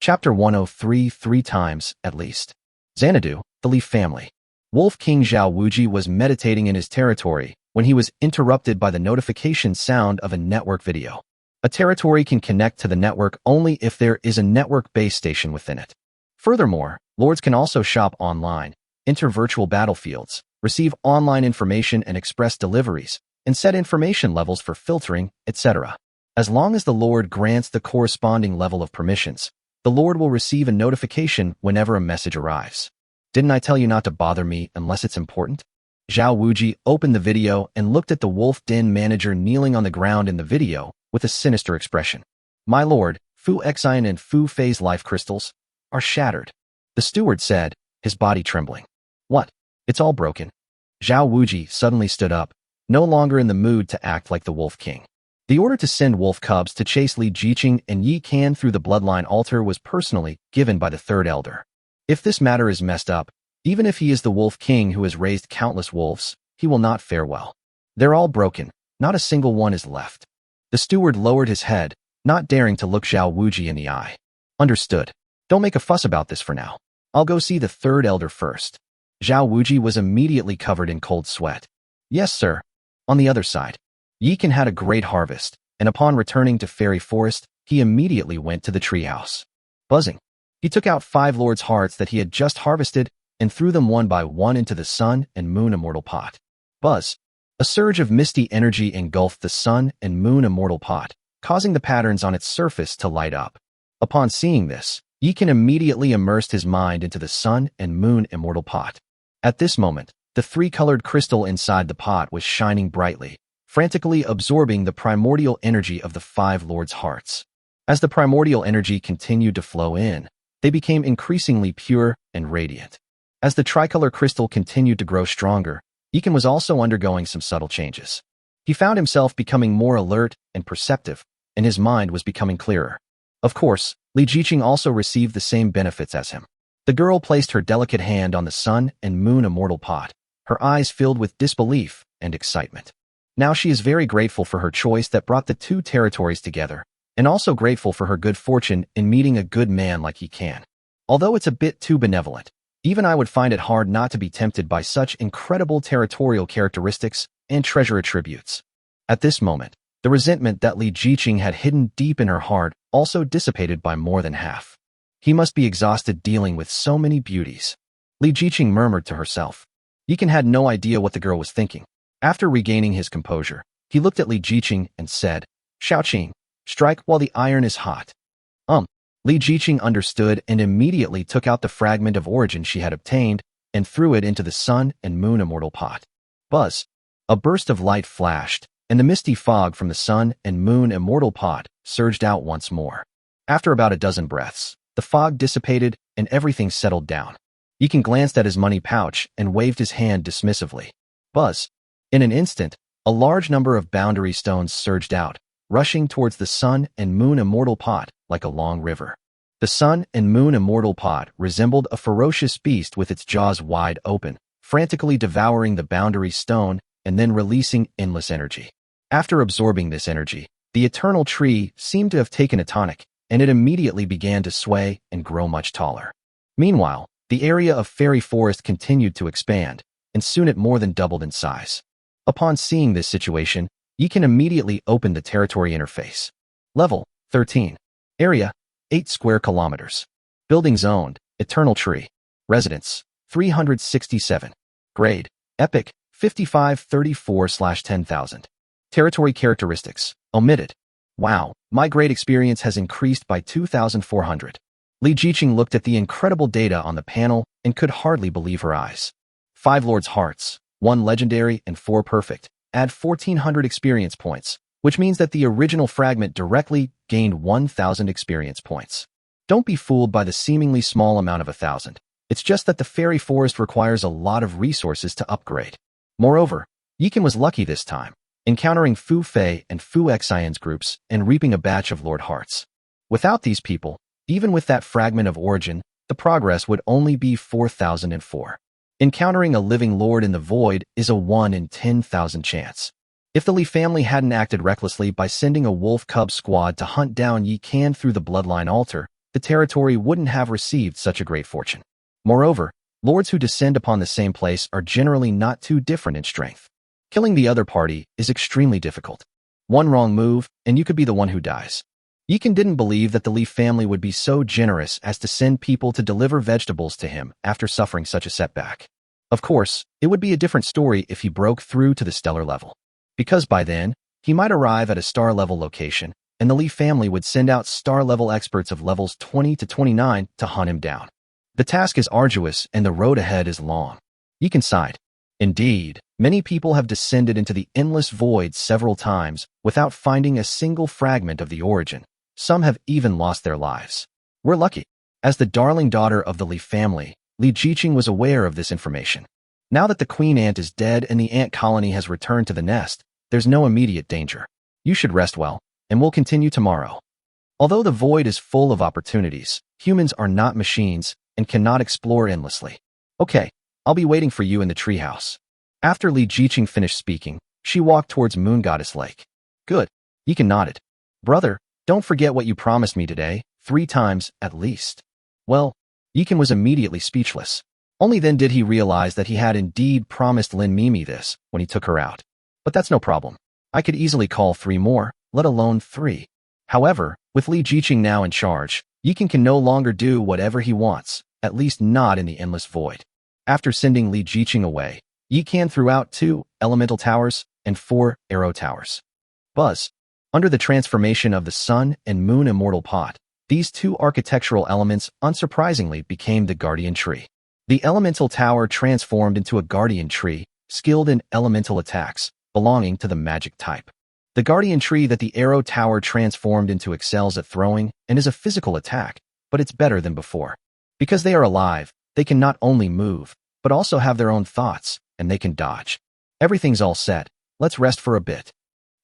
Chapter 103 3 times, at least. Xanadu, the Leaf family. Wolf King Zhao Wuji was meditating in his territory when he was interrupted by the notification sound of a network video. A territory can connect to the network only if there is a network base station within it. Furthermore, lords can also shop online, enter virtual battlefields, receive online information and express deliveries, and set information levels for filtering, etc. As long as the lord grants the corresponding level of permissions, the lord will receive a notification whenever a message arrives. Didn't I tell you not to bother me unless it's important? Zhao Wuji opened the video and looked at the Wolf Den manager kneeling on the ground in the video with a sinister expression. My lord, Fu Xian and Fu Fei's life crystals are shattered. The steward said, his body trembling. What? It's all broken. Zhao Wuji suddenly stood up, no longer in the mood to act like the Wolf King. The order to send wolf cubs to chase Li Jiqing and Yikan through the bloodline altar was personally given by the third elder. If this matter is messed up, even if he is the Wolf King who has raised countless wolves, he will not fare well. They're all broken, not a single one is left. The steward lowered his head, not daring to look Zhao Wuji in the eye. Understood. Don't make a fuss about this for now. I'll go see the third elder first. Zhao Wuji was immediately covered in cold sweat. Yes, sir. On the other side, Yikan had a great harvest, and upon returning to Fairy Forest, he immediately went to the treehouse. Buzzing. He took out 5 lords' hearts that he had just harvested and threw them one by one into the sun and moon immortal pot. Buzz. A surge of misty energy engulfed the sun and moon immortal pot, causing the patterns on its surface to light up. Upon seeing this, Yikan immediately immersed his mind into the sun and moon immortal pot. At this moment, the 3-colored crystal inside the pot was shining brightly, frantically absorbing the primordial energy of the 5 lords' hearts. As the primordial energy continued to flow in, they became increasingly pure and radiant. As the tricolor crystal continued to grow stronger, Yikan was also undergoing some subtle changes. He found himself becoming more alert and perceptive, and his mind was becoming clearer. Of course, Li Jiqing also received the same benefits as him. The girl placed her delicate hand on the sun and moon immortal pot, her eyes filled with disbelief and excitement. Now she is very grateful for her choice that brought the 2 territories together, and also grateful for her good fortune in meeting a good man like Yikan. Although it's a bit too benevolent, even I would find it hard not to be tempted by such incredible territorial characteristics and treasure attributes. At this moment, the resentment that Li Jiqing had hidden deep in her heart also dissipated by more than half. He must be exhausted dealing with so many beauties. Li Jiqing murmured to herself. Yikan had no idea what the girl was thinking. After regaining his composure, he looked at Li Jiqing and said, Shaoqing, strike while the iron is hot. Li Jiqing understood and immediately took out the fragment of origin she had obtained and threw it into the sun and moon immortal pot. Buzz. A burst of light flashed, and the misty fog from the sun and moon immortal pot surged out once more. After about a dozen breaths, the fog dissipated and everything settled down. Yikan glanced at his money pouch and waved his hand dismissively. Buzz. In an instant, a large number of boundary stones surged out, rushing towards the sun and moon immortal pot like a long river. The sun and moon immortal pod resembled a ferocious beast with its jaws wide open, frantically devouring the boundary stone and then releasing endless energy. After absorbing this energy, the eternal tree seemed to have taken a tonic, and it immediately began to sway and grow much taller. Meanwhile, the area of fairy forest continued to expand, and soon it more than doubled in size. Upon seeing this situation, Yikan immediately opened the territory interface. Level 13. Area 8 square kilometers. Buildings owned, Eternal Tree. Residents 367. Grade Epic 5534/10,000. Territory characteristics omitted. Wow, my grade experience has increased by 2,400. Li Jiqing looked at the incredible data on the panel and could hardly believe her eyes. 5 Lord's Hearts, 1 Legendary and 4 Perfect, add 1,400 experience points, which means that the original fragment directly gained 1,000 experience points. Don't be fooled by the seemingly small amount of 1,000. It's just that the fairy forest requires a lot of resources to upgrade. Moreover, Yikan was lucky this time, encountering Fu Fei and Fu Xian's groups and reaping a batch of Lord Hearts. Without these people, even with that fragment of origin, the progress would only be 4,004. Encountering a living lord in the void is a 1 in 10,000 chance. If the Li family hadn't acted recklessly by sending a wolf cub squad to hunt down Yikan through the bloodline altar, the territory wouldn't have received such a great fortune. Moreover, lords who descend upon the same place are generally not too different in strength. Killing the other party is extremely difficult. One wrong move, and you could be the one who dies. Yikan didn't believe that the Li family would be so generous as to send people to deliver vegetables to him after suffering such a setback. Of course, it would be a different story if he broke through to the stellar level. Because by then, he might arrive at a star-level location, and the Li family would send out star-level experts of levels 20 to 29 to hunt him down. The task is arduous and the road ahead is long. Yikan sighed. Indeed, many people have descended into the endless void several times without finding a single fragment of the origin. Some have even lost their lives. We're lucky. As the darling daughter of the Li family, Li Jiqing was aware of this information. Now that the queen ant is dead and the ant colony has returned to the nest, there's no immediate danger. You should rest well, and we'll continue tomorrow. Although the void is full of opportunities, humans are not machines and cannot explore endlessly. Okay, I'll be waiting for you in the treehouse. After Li Jiqing finished speaking, she walked towards Moon Goddess Lake. Good. Yikan nodded. Brother, don't forget what you promised me today, 3 times at least. Well, Yikan was immediately speechless. Only then did he realize that he had indeed promised Lin Mimi this when he took her out. But that's no problem. I could easily call 3 more, let alone 3. However, with Li Jiqing now in charge, Yikan can no longer do whatever he wants, at least not in the endless void. After sending Li Jiqing away, Yikan threw out 2 elemental towers and 4 arrow towers. Buzz. Under the transformation of the sun and moon immortal pot, these 2 architectural elements unsurprisingly became the guardian tree. The elemental tower transformed into a guardian tree, skilled in elemental attacks, belonging to the magic type. The guardian tree that the arrow tower transformed into excels at throwing and is a physical attack, but it's better than before. Because they are alive, they can not only move, but also have their own thoughts, and they can dodge. Everything's all set, let's rest for a bit.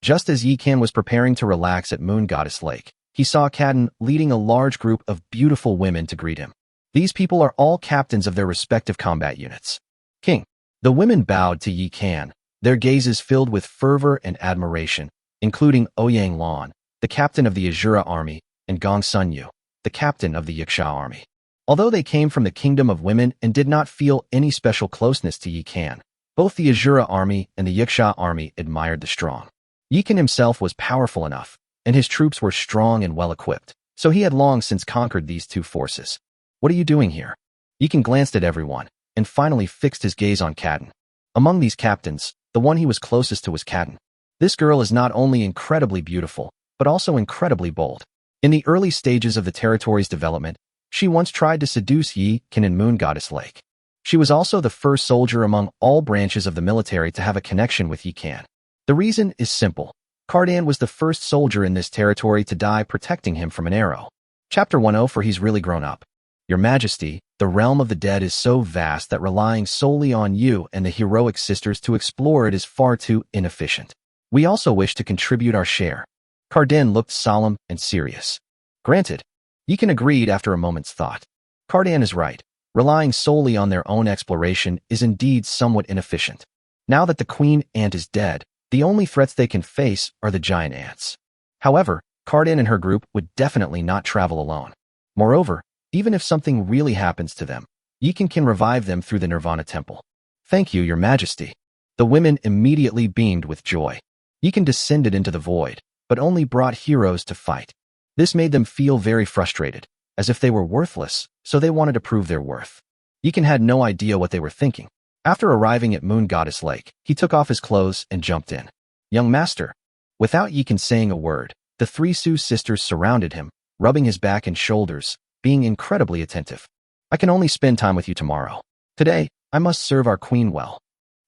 Just as Yikan was preparing to relax at Moon Goddess Lake, he saw Kadin leading a large group of beautiful women to greet him. These people are all captains of their respective combat units. King. The women bowed to Yikan, their gazes filled with fervor and admiration, including Ouyang Lan, the captain of the Azura army, and Gong Sunyu, the captain of the Yiksha army. Although they came from the kingdom of women and did not feel any special closeness to Yikan, both the Azura army and the Yiksha army admired the strong. Yikan himself was powerful enough, and his troops were strong and well-equipped, so he had long since conquered these 2 forces. What are you doing here? Yikan glanced at everyone, and finally fixed his gaze on Kadin. Among these captains, the one he was closest to was Kadin. This girl is not only incredibly beautiful, but also incredibly bold. In the early stages of the territory's development, she once tried to seduce Yikan in Moon Goddess Lake. She was also the first soldier among all branches of the military to have a connection with Yikan. The reason is simple. Cardan was the first soldier in this territory to die protecting him from an arrow. Chapter 10 for He's Really Grown Up. Your Majesty, the realm of the dead is so vast that relying solely on you and the heroic sisters to explore it is far too inefficient. We also wish to contribute our share. Cardan looked solemn and serious. Granted. Yikan agreed after a moment's thought. Cardan is right. Relying solely on their own exploration is indeed somewhat inefficient. Now that the queen ant is dead, the only threats they can face are the giant ants. However, Cardan and her group would definitely not travel alone. Moreover, even if something really happens to them, Yikan can revive them through the Nirvana Temple. Thank you, Your Majesty. The women immediately beamed with joy. Yikan descended into the void, but only brought heroes to fight. This made them feel very frustrated, as if they were worthless, so they wanted to prove their worth. Yikan had no idea what they were thinking. After arriving at Moon Goddess Lake, he took off his clothes and jumped in. Young master. Without Yikan saying a word, the three Su sisters surrounded him, rubbing his back and shoulders, being incredibly attentive. I can only spend time with you tomorrow. Today, I must serve our queen well.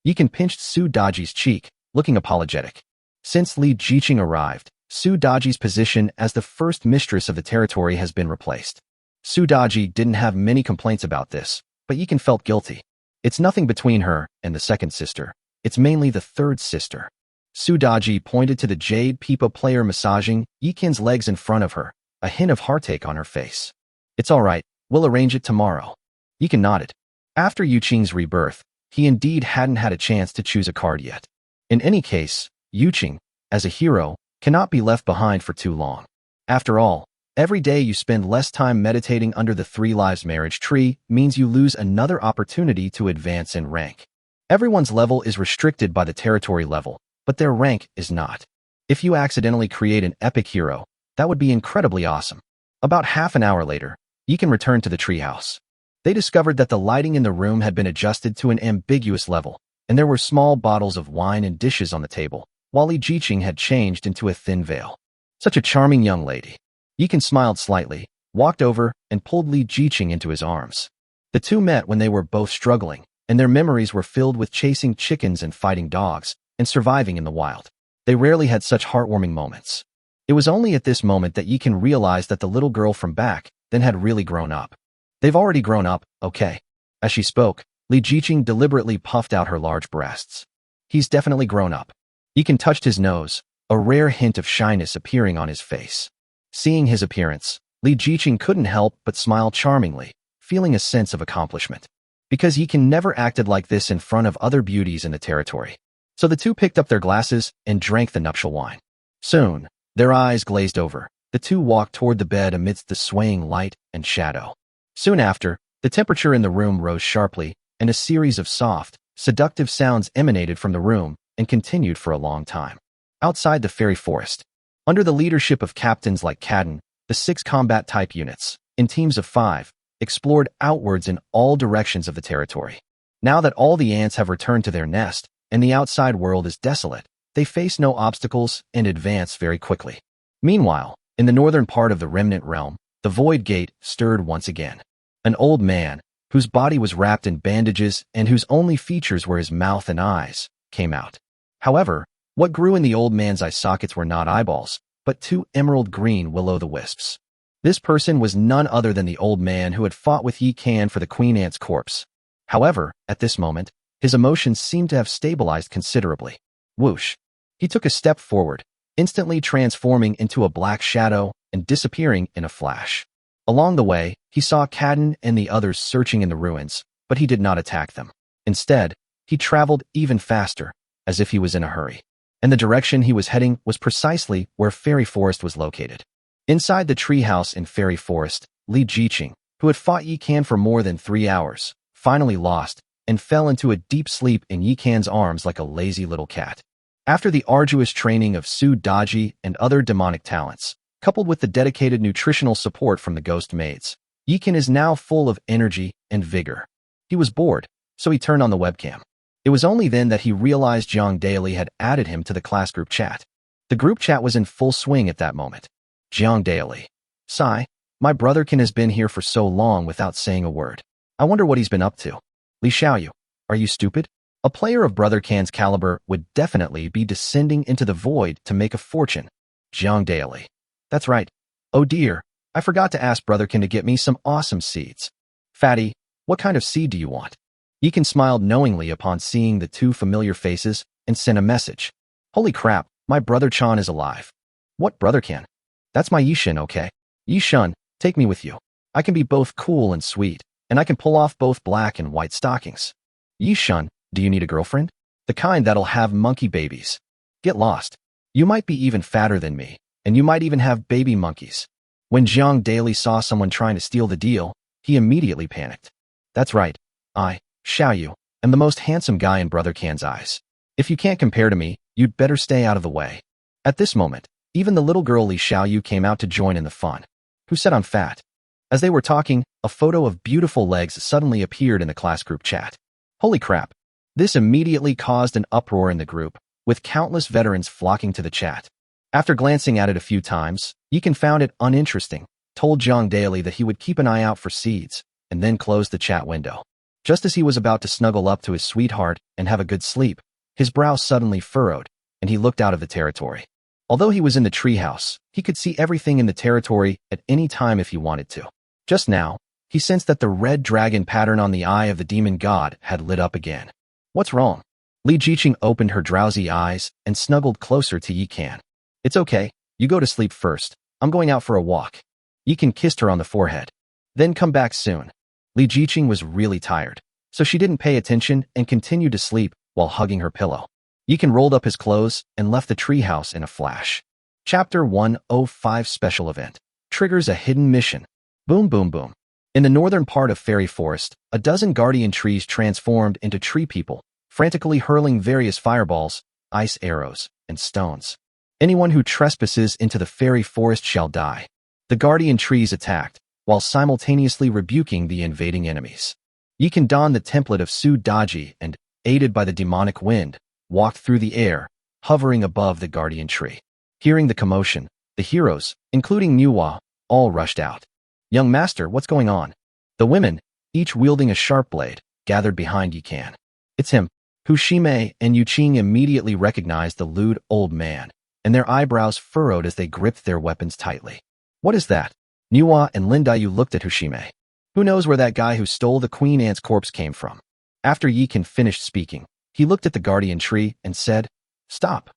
Yikan pinched Su Daji's cheek, looking apologetic. Since Li Jiqing arrived, Su Daji's position as the first mistress of the territory has been replaced. Su Daji didn't have many complaints about this, but Yikan felt guilty. It's nothing between her and the second sister. It's mainly the third sister. Su Daji pointed to the Jade Pipa player massaging Yikan's legs in front of her, a hint of heartache on her face. It's all right, we'll arrange it tomorrow. Yikan nodded. After Yuqing's rebirth, he indeed hadn't had a chance to choose a card yet. In any case, Yuqing, as a hero, cannot be left behind for too long. After all, every day you spend less time meditating under the Three Lives marriage tree means you lose another opportunity to advance in rank. Everyone's level is restricted by the territory level, but their rank is not. If you accidentally create an epic hero, that would be incredibly awesome. About half an hour later, Yikan returned to the treehouse. They discovered that the lighting in the room had been adjusted to an ambiguous level, and there were small bottles of wine and dishes on the table, while Li Jiqing had changed into a thin veil. Such a charming young lady. Yikan smiled slightly, walked over, and pulled Li Jiqing into his arms. The two met when they were both struggling, and their memories were filled with chasing chickens and fighting dogs, and surviving in the wild. They rarely had such heartwarming moments. It was only at this moment that Yikan realized that the little girl from back then had really grown up. They've already grown up, okay. As she spoke, Li Jiqing deliberately puffed out her large breasts. He's definitely grown up. Yikan touched his nose, a rare hint of shyness appearing on his face. Seeing his appearance, Li Jiqing couldn't help but smile charmingly, feeling a sense of accomplishment. Because Yikan never acted like this in front of other beauties in the territory. So the two picked up their glasses and drank the nuptial wine. Soon, their eyes glazed over. The two walked toward the bed amidst the swaying light and shadow. Soon after, the temperature in the room rose sharply, and a series of soft, seductive sounds emanated from the room and continued for a long time. Outside the fairy forest, under the leadership of captains like Cadden, the 6 combat-type units, in teams of 5, explored outwards in all directions of the territory. Now that all the ants have returned to their nest, and the outside world is desolate, they face no obstacles and advance very quickly. Meanwhile, in the northern part of the remnant realm, the void gate stirred once again. An old man, whose body was wrapped in bandages and whose only features were his mouth and eyes, came out. However, what grew in the old man's eye sockets were not eyeballs, but 2 emerald green will-o'-the-wisps. This person was none other than the old man who had fought with Yikan for the Queen Ant's corpse. However, at this moment, his emotions seemed to have stabilized considerably. Whoosh! He took a step forward, instantly transforming into a black shadow and disappearing in a flash. Along the way, he saw Cadden and the others searching in the ruins, but he did not attack them. Instead, he traveled even faster, as if he was in a hurry. And the direction he was heading was precisely where Fairy Forest was located. Inside the treehouse in Fairy Forest, Li Jiqing, who had fought Yikan for more than 3 hours, finally lost and fell into a deep sleep in Yikan's arms like a lazy little cat. After the arduous training of Su Daji and other demonic talents, coupled with the dedicated nutritional support from the ghost maids, Yikan is now full of energy and vigor. He was bored, so he turned on the webcam. It was only then that he realized Jiang Daily had added him to the class group chat. The group chat was in full swing at that moment. Jiang Daily. Sigh, my brotherkin has been here for so long without saying a word. I wonder what he's been up to. Li Xiaoyu, are you stupid? A player of Brother Can's caliber would definitely be descending into the void to make a fortune. Jiang Daily. That's right. Oh dear, I forgot to ask Brotherkin to get me some awesome seeds. Fatty, what kind of seed do you want? Yikan smiled knowingly upon seeing the 2 familiar faces and sent a message. Holy crap, my brother Chan is alive. What Brotherkin? That's my Yishin, okay? Yishun, Take me with you. I can be both cool and sweet, and I can pull off both black and white stockings. Yishun, do you need a girlfriend? The kind that'll have monkey babies. Get lost. You might be even fatter than me, and you might even have baby monkeys. When Jiang Daily saw someone trying to steal the deal, he immediately panicked. That's right. I, Xiaoyu, am the most handsome guy in Brother Can's eyes. If you can't compare to me, you'd better stay out of the way. At this moment, even the little girl Li Xiaoyu came out to join in the fun. Who said I'm fat? As they were talking, a photo of beautiful legs suddenly appeared in the class group chat. Holy crap. This immediately caused an uproar in the group, with countless veterans flocking to the chat. After glancing at it a few times, Yikan found it uninteresting, told Jiang Daily that he would keep an eye out for seeds, and then closed the chat window. Just as he was about to snuggle up to his sweetheart and have a good sleep, his brow suddenly furrowed, and he looked out of the territory. Although he was in the treehouse, he could see everything in the territory at any time if he wanted to. Just now, he sensed that the red dragon pattern on the eye of the demon god had lit up again. What's wrong? Li Jiqing opened her drowsy eyes and snuggled closer to Yikan. It's okay, you go to sleep first. I'm going out for a walk. Yikan kissed her on the forehead. Then come back soon. Li Jiqing was really tired, so she didn't pay attention and continued to sleep while hugging her pillow. Yikan rolled up his clothes and left the treehouse in a flash. Chapter 105 Special Event. Triggers a hidden mission. Boom boom boom. In the northern part of Fairy Forest, a dozen guardian trees transformed into tree people, frantically hurling various fireballs, ice arrows, and stones. Anyone who trespasses into the fairy forest shall die. The guardian trees attacked, while simultaneously rebuking the invading enemies. Yikan donned the template of Su Daji and, aided by the demonic wind, walked through the air, hovering above the guardian tree. Hearing the commotion, the heroes, including Manhwa, all rushed out. Young master, what's going on? The women, each wielding a sharp blade, gathered behind Yikan. It's him. Hu Shimei and Yu Qing immediately recognized the lewd old man, and their eyebrows furrowed as they gripped their weapons tightly. What is that? Manhwa and Lindayu looked at Hu Shimei. Who knows where that guy who stole the Queen Ant's corpse came from? After Yikan finished speaking, he looked at the guardian tree and said, Stop.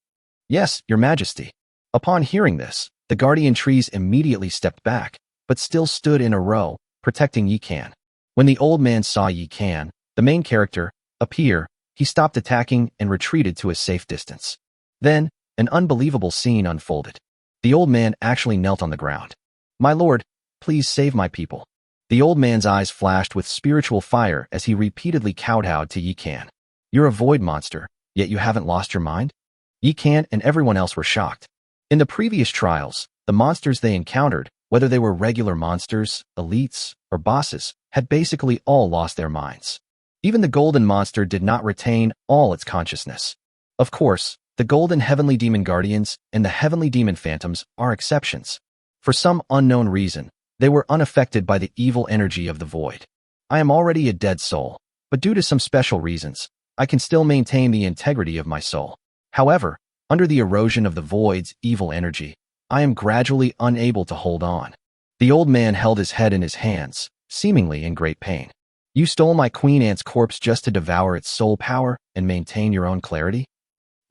Yes, your majesty. Upon hearing this, the guardian trees immediately stepped back, but still stood in a row, protecting Yikan. When the old man saw Yikan, the main character, appear, he stopped attacking and retreated to a safe distance. Then, an unbelievable scene unfolded. The old man actually knelt on the ground. My lord, please save my people. The old man's eyes flashed with spiritual fire as he repeatedly kowtowed to Yikan. You're a void monster, yet you haven't lost your mind? Yikan and everyone else were shocked. In the previous trials, the monsters they encountered, whether they were regular monsters, elites, or bosses, had basically all lost their minds. Even the golden monster did not retain all its consciousness. Of course, the golden heavenly demon guardians and the heavenly demon phantoms are exceptions. For some unknown reason, they were unaffected by the evil energy of the void. I am already a dead soul, but due to some special reasons, I can still maintain the integrity of my soul. However, under the erosion of the void's evil energy, I am gradually unable to hold on. The old man held his head in his hands, seemingly in great pain. You stole my Queen Ant's corpse just to devour its soul power and maintain your own clarity?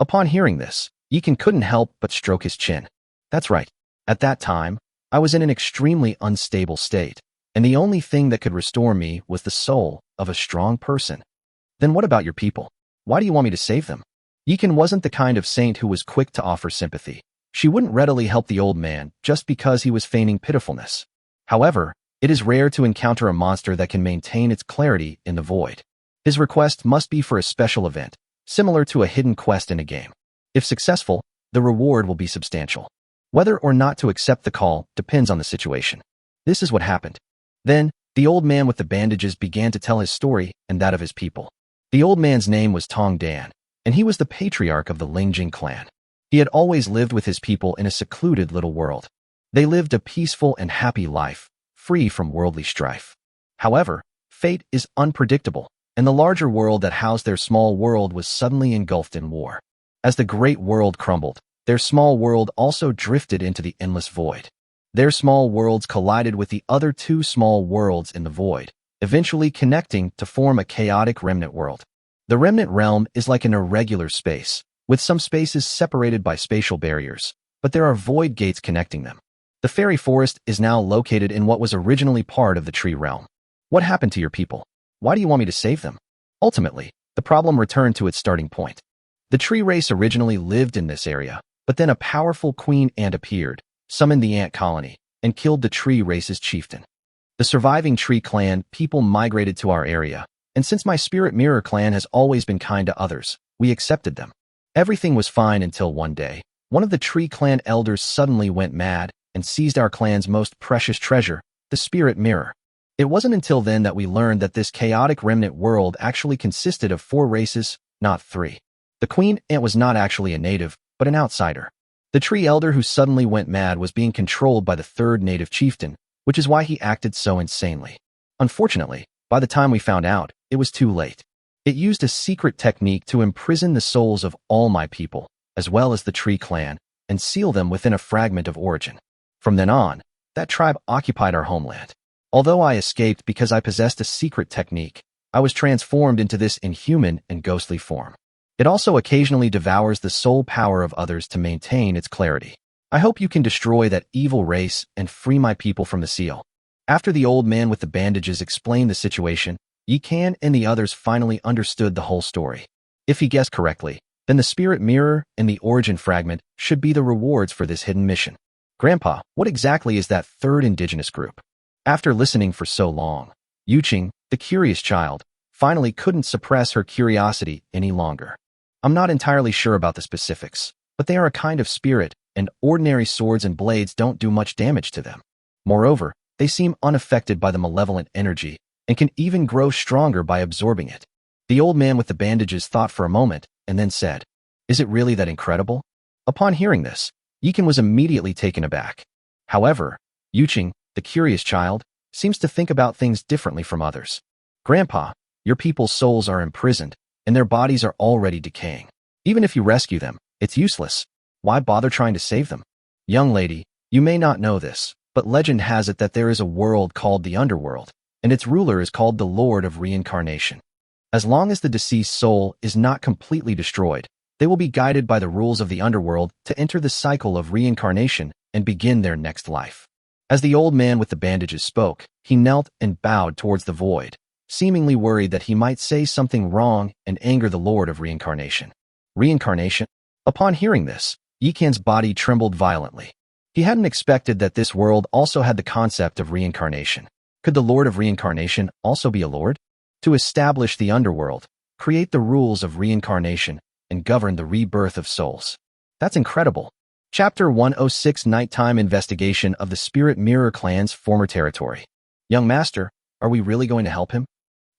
Upon hearing this, Yikan couldn't help but stroke his chin. That's right. At that time, I was in an extremely unstable state, and the only thing that could restore me was the soul of a strong person. Then what about your people? Why do you want me to save them? Yikan wasn't the kind of saint who was quick to offer sympathy. She wouldn't readily help the old man just because he was feigning pitifulness. However, it is rare to encounter a monster that can maintain its clarity in the void. His request must be for a special event, similar to a hidden quest in a game. If successful, the reward will be substantial. Whether or not to accept the call depends on the situation. This is what happened. Then, the old man with the bandages began to tell his story and that of his people. The old man's name was Tong Dan, and he was the patriarch of the Lingjing clan. He had always lived with his people in a secluded little world. They lived a peaceful and happy life, free from worldly strife. However, fate is unpredictable, and the larger world that housed their small world was suddenly engulfed in war. As the great world crumbled, their small world also drifted into the endless void. Their small worlds collided with the other two small worlds in the void, eventually connecting to form a chaotic remnant world. The remnant realm is like an irregular space, with some spaces separated by spatial barriers, but there are void gates connecting them. The fairy forest is now located in what was originally part of the tree realm. What happened to your people? Why do you want me to save them? Ultimately, the problem returned to its starting point. The tree race originally lived in this area, but then a powerful queen ant appeared, summoned the ant colony, and killed the tree race's chieftain. The surviving tree clan people migrated to our area, and since my spirit mirror clan has always been kind to others, we accepted them. Everything was fine until one day, one of the tree clan elders suddenly went mad and seized our clan's most precious treasure, the spirit mirror. It wasn't until then that we learned that this chaotic remnant world actually consisted of 4 races, not 3. The queen ant was not actually a native, but an outsider. The tree elder who suddenly went mad was being controlled by the 3rd native chieftain, which is why he acted so insanely. Unfortunately, by the time we found out, it was too late. It used a secret technique to imprison the souls of all my people, as well as the tree clan, and seal them within a fragment of origin. From then on, that tribe occupied our homeland. Although I escaped because I possessed a secret technique, I was transformed into this inhuman and ghostly form. It also occasionally devours the soul power of others to maintain its clarity. I hope you can destroy that evil race and free my people from the seal. After the old man with the bandages explained the situation, Yikan and the others finally understood the whole story. If he guessed correctly, then the spirit mirror and the origin fragment should be the rewards for this hidden mission. Grandpa, what exactly is that 3rd indigenous group? After listening for so long, Yuqing, the curious child, finally couldn't suppress her curiosity any longer. I'm not entirely sure about the specifics, but they are a kind of spirit, and ordinary swords and blades don't do much damage to them. Moreover, they seem unaffected by the malevolent energy, and can even grow stronger by absorbing it. The old man with the bandages thought for a moment, and then said, "Is it really that incredible?" Upon hearing this, Yikan was immediately taken aback. However, Yuqing, the curious child, seems to think about things differently from others. Grandpa, your people's souls are imprisoned, and their bodies are already decaying. Even if you rescue them, it's useless. Why bother trying to save them? Young lady, you may not know this, but legend has it that there is a world called the Underworld, and its ruler is called the Lord of Reincarnation. As long as the deceased soul is not completely destroyed, they will be guided by the rules of the Underworld to enter the cycle of reincarnation and begin their next life. As the old man with the bandages spoke, he knelt and bowed towards the void, seemingly worried that he might say something wrong and anger the Lord of Reincarnation. Reincarnation? Upon hearing this, Yikan's body trembled violently. He hadn't expected that this world also had the concept of reincarnation. Could the Lord of Reincarnation also be a lord? To establish the underworld, create the rules of reincarnation, and govern the rebirth of souls. That's incredible. Chapter 106 Nighttime Investigation of the Spirit Mirror Clan's Former Territory. Young master, are we really going to help him?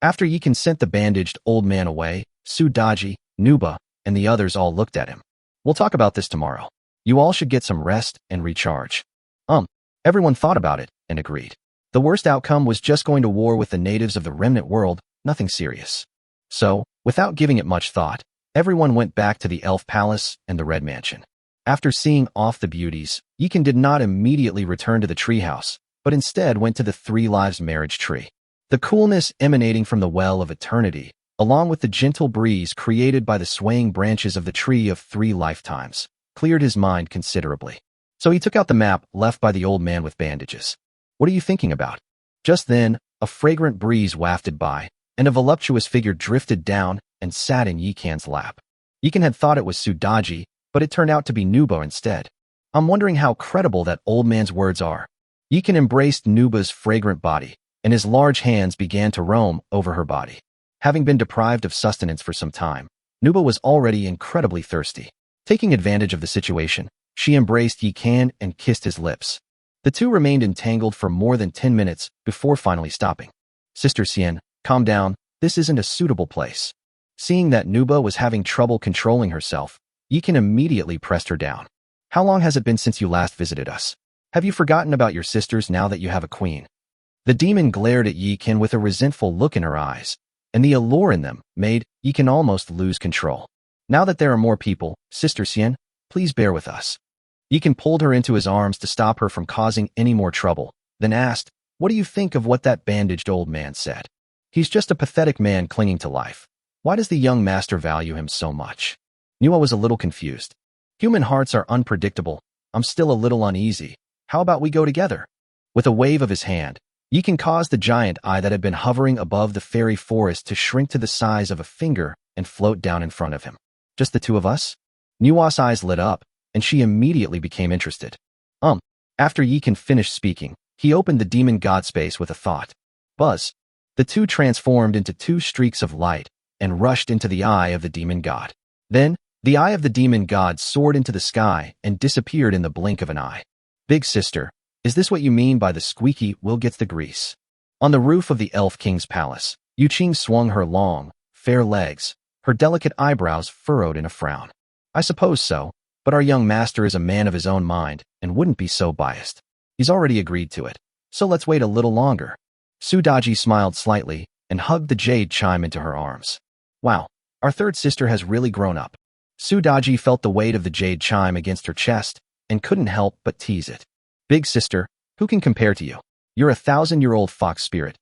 After Yikan sent the bandaged old man away, Sudaji, Nuba, and the others all looked at him. We'll talk about this tomorrow. You all should get some rest and recharge. Everyone thought about it and agreed. The worst outcome was just going to war with the natives of the remnant world, nothing serious. So, without giving it much thought, everyone went back to the Elf Palace and the Red Mansion. After seeing off the beauties, Yikan did not immediately return to the treehouse, but instead went to the 3 Lives marriage tree. The coolness emanating from the Well of Eternity, along with the gentle breeze created by the swaying branches of the Tree of 3 Lifetimes, cleared his mind considerably. So he took out the map left by the old man with bandages. What are you thinking about? Just then, a fragrant breeze wafted by, and a voluptuous figure drifted down and sat in Yikan's lap. Yikan had thought it was Sudaji, but it turned out to be Nuba instead. I'm wondering how credible that old man's words are. Yikan embraced Nuba's fragrant body, and his large hands began to roam over her body. Having been deprived of sustenance for some time, Nuba was already incredibly thirsty. Taking advantage of the situation, she embraced Yikan and kissed his lips. The two remained entangled for more than 10 minutes before finally stopping. Sister Xian, calm down, this isn't a suitable place. Seeing that Nuba was having trouble controlling herself, Yikan immediately pressed her down. How long has it been since you last visited us? Have you forgotten about your sisters now that you have a queen? The demon glared at Yikan with a resentful look in her eyes, and the allure in them made Yikan almost lose control. Now that there are more people, Sister Xian, please bear with us. Yikan pulled her into his arms to stop her from causing any more trouble, then asked, what do you think of what that bandaged old man said? He's just a pathetic man clinging to life. Why does the young master value him so much? Nua was a little confused. Human hearts are unpredictable. I'm still a little uneasy. How about we go together? With a wave of his hand, Yikan caused the giant eye that had been hovering above the fairy forest to shrink to the size of a finger and float down in front of him. Just the two of us? Nuwa's eyes lit up, and she immediately became interested. After Yikan finished speaking, he opened the demon god space with a thought. Buzz. The two transformed into two streaks of light and rushed into the eye of the demon god. Then, the eye of the demon god soared into the sky and disappeared in the blink of an eye. Big sister, is this what you mean by the squeaky will gets the grease? On the roof of the elf king's palace, Yuqing swung her long, fair legs, her delicate eyebrows furrowed in a frown. I suppose so, but our young master is a man of his own mind and wouldn't be so biased. He's already agreed to it, so let's wait a little longer. Sudaji smiled slightly and hugged the jade chime into her arms. Wow, our third sister has really grown up. Sudaji felt the weight of the jade chime against her chest and couldn't help but tease it. Big sister, who can compare to you? You're a 1,000-year-old fox spirit,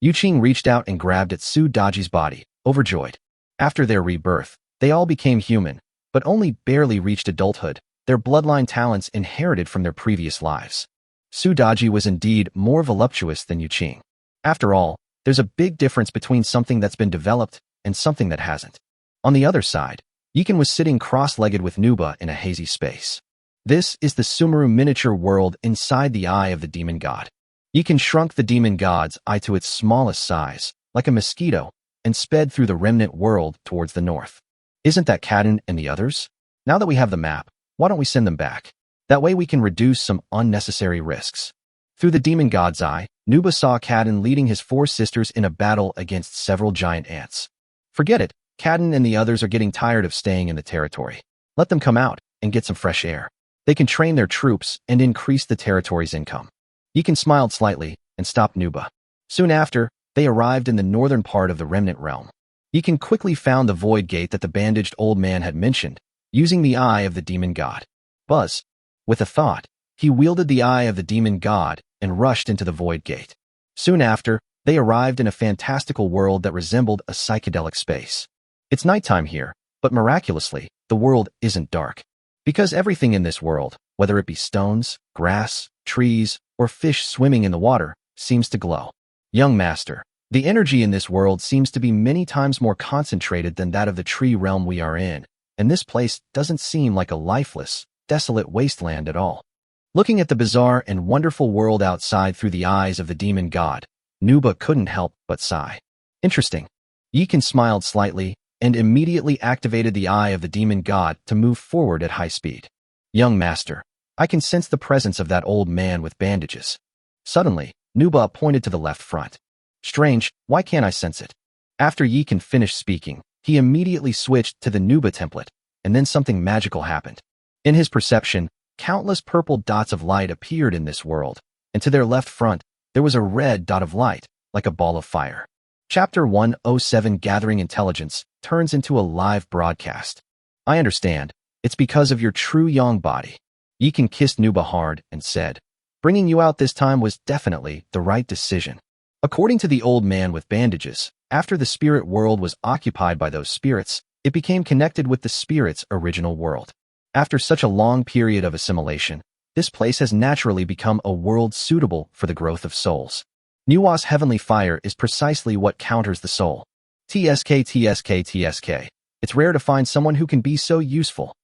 Yuqing reached out and grabbed at Sudaji's body, overjoyed. After their rebirth, they all became human, but only barely reached adulthood, their bloodline talents inherited from their previous lives. Sudaji was indeed more voluptuous than Yuqing. After all, there's a big difference between something that's been developed and something that hasn't. On the other side, Yikan was sitting cross-legged with Nuba in a hazy space. This is the Sumeru miniature world inside the eye of the demon god. Yikan shrunk the demon god's eye to its smallest size, like a mosquito, and sped through the remnant world towards the north. Isn't that Kadin and the others? Now that we have the map, why don't we send them back? That way we can reduce some unnecessary risks. Through the demon god's eye, Nuba saw Kadin leading his 4 sisters in a battle against several giant ants. Forget it, Kadin and the others are getting tired of staying in the territory. Let them come out and get some fresh air. They can train their troops and increase the territory's income. Yikan smiled slightly and stopped Nuba. Soon after, they arrived in the northern part of the remnant realm. Yikan quickly found the void gate that the bandaged old man had mentioned, using the eye of the demon god. Buzz. With a thought, he wielded the eye of the demon god and rushed into the void gate. Soon after, they arrived in a fantastical world that resembled a psychedelic space. It's nighttime here, but miraculously, the world isn't dark. Because everything in this world, whether it be stones, grass, trees, or fish swimming in the water, seems to glow. Young master, the energy in this world seems to be many times more concentrated than that of the tree realm we are in, and this place doesn't seem like a lifeless, desolate wasteland at all. Looking at the bizarre and wonderful world outside through the eyes of the demon god, Nuba couldn't help but sigh. Interesting. Yikan smiled slightly and immediately activated the eye of the demon god to move forward at high speed. Young master, I can sense the presence of that old man with bandages. Suddenly, Nuba pointed to the left front. Strange, why can't I sense it? After Yikan finished speaking, he immediately switched to the Nuba template, and then something magical happened. In his perception, countless purple dots of light appeared in this world, and to their left front, there was a red dot of light, like a ball of fire. Chapter 107 Gathering Intelligence turns into a live broadcast. I understand. It's because of your true yang body. Yikan kissed Nuba hard and said, bringing you out this time was definitely the right decision. According to the old man with bandages, after the spirit world was occupied by those spirits, it became connected with the spirit's original world. After such a long period of assimilation, this place has naturally become a world suitable for the growth of souls. Nuwa's heavenly fire is precisely what counters the soul. TSK. It's rare to find someone who can be so useful.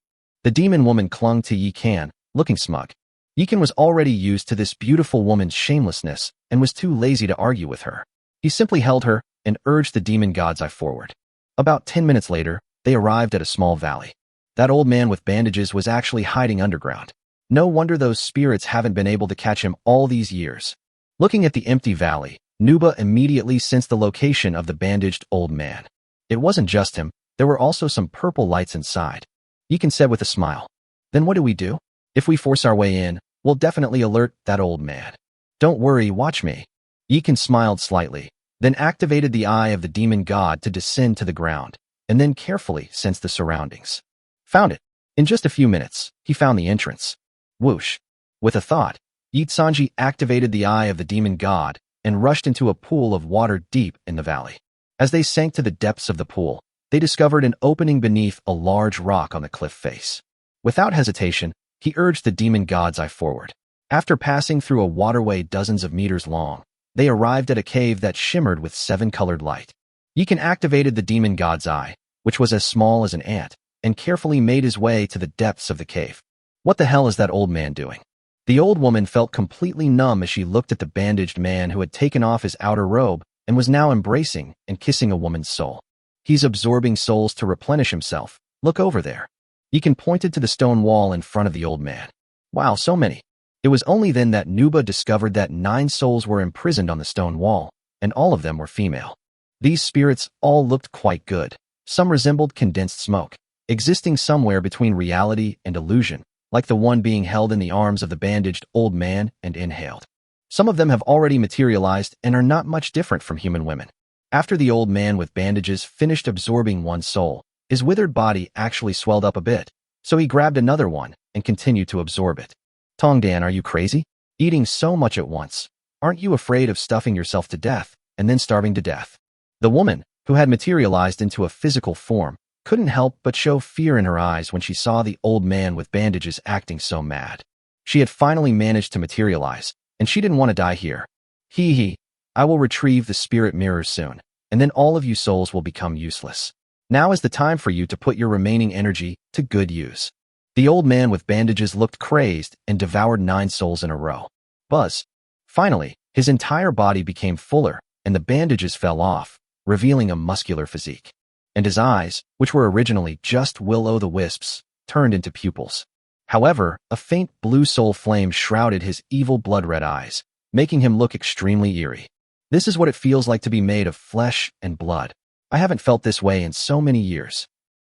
The demon woman clung to Yikan, looking smug. Yikan was already used to this beautiful woman's shamelessness and was too lazy to argue with her. He simply held her and urged the demon god's eye forward. About 10 minutes later, they arrived at a small valley. That old man with bandages was actually hiding underground. No wonder those spirits haven't been able to catch him all these years. Looking at the empty valley, Nuba immediately sensed the location of the bandaged old man. It wasn't just him, there were also some purple lights inside. Yikan said with a smile. Then what do we do? If we force our way in, we'll definitely alert that old man. Don't worry, watch me. Yikan smiled slightly, then activated the eye of the demon god to descend to the ground, and then carefully sensed the surroundings. Found it. In just a few minutes, he found the entrance. Whoosh. With a thought, Yitsanji activated the eye of the demon god and rushed into a pool of water deep in the valley. As they sank to the depths of the pool, they discovered an opening beneath a large rock on the cliff face. Without hesitation, he urged the demon god's eye forward. After passing through a waterway dozens of meters long, they arrived at a cave that shimmered with 7-colored light. Yikan activated the demon god's eye, which was as small as an ant, and carefully made his way to the depths of the cave. What the hell is that old man doing? The old woman felt completely numb as she looked at the bandaged man who had taken off his outer robe and was now embracing and kissing a woman's soul. He's absorbing souls to replenish himself. Look over there. Yikan pointed to the stone wall in front of the old man. Wow, so many. It was only then that Nuba discovered that 9 souls were imprisoned on the stone wall, and all of them were female. These spirits all looked quite good. Some resembled condensed smoke, existing somewhere between reality and illusion, like the one being held in the arms of the bandaged old man and inhaled. Some of them have already materialized and are not much different from human women. After the old man with bandages finished absorbing one soul, his withered body actually swelled up a bit, so he grabbed another one and continued to absorb it. Tongdan, are you crazy? Eating so much at once. Aren't you afraid of stuffing yourself to death and then starving to death? The woman, who had materialized into a physical form, couldn't help but show fear in her eyes when she saw the old man with bandages acting so mad. She had finally managed to materialize, and she didn't want to die here. Hee. I will retrieve the spirit mirrors soon, and then all of you souls will become useless. Now is the time for you to put your remaining energy to good use. The old man with bandages looked crazed and devoured 9 souls in a row. Buzz. Finally, his entire body became fuller, and the bandages fell off, revealing a muscular physique. And his eyes, which were originally just will-o'-the-wisps, turned into pupils. However, a faint blue soul flame shrouded his evil blood-red eyes, making him look extremely eerie. This is what it feels like to be made of flesh and blood. I haven't felt this way in so many years.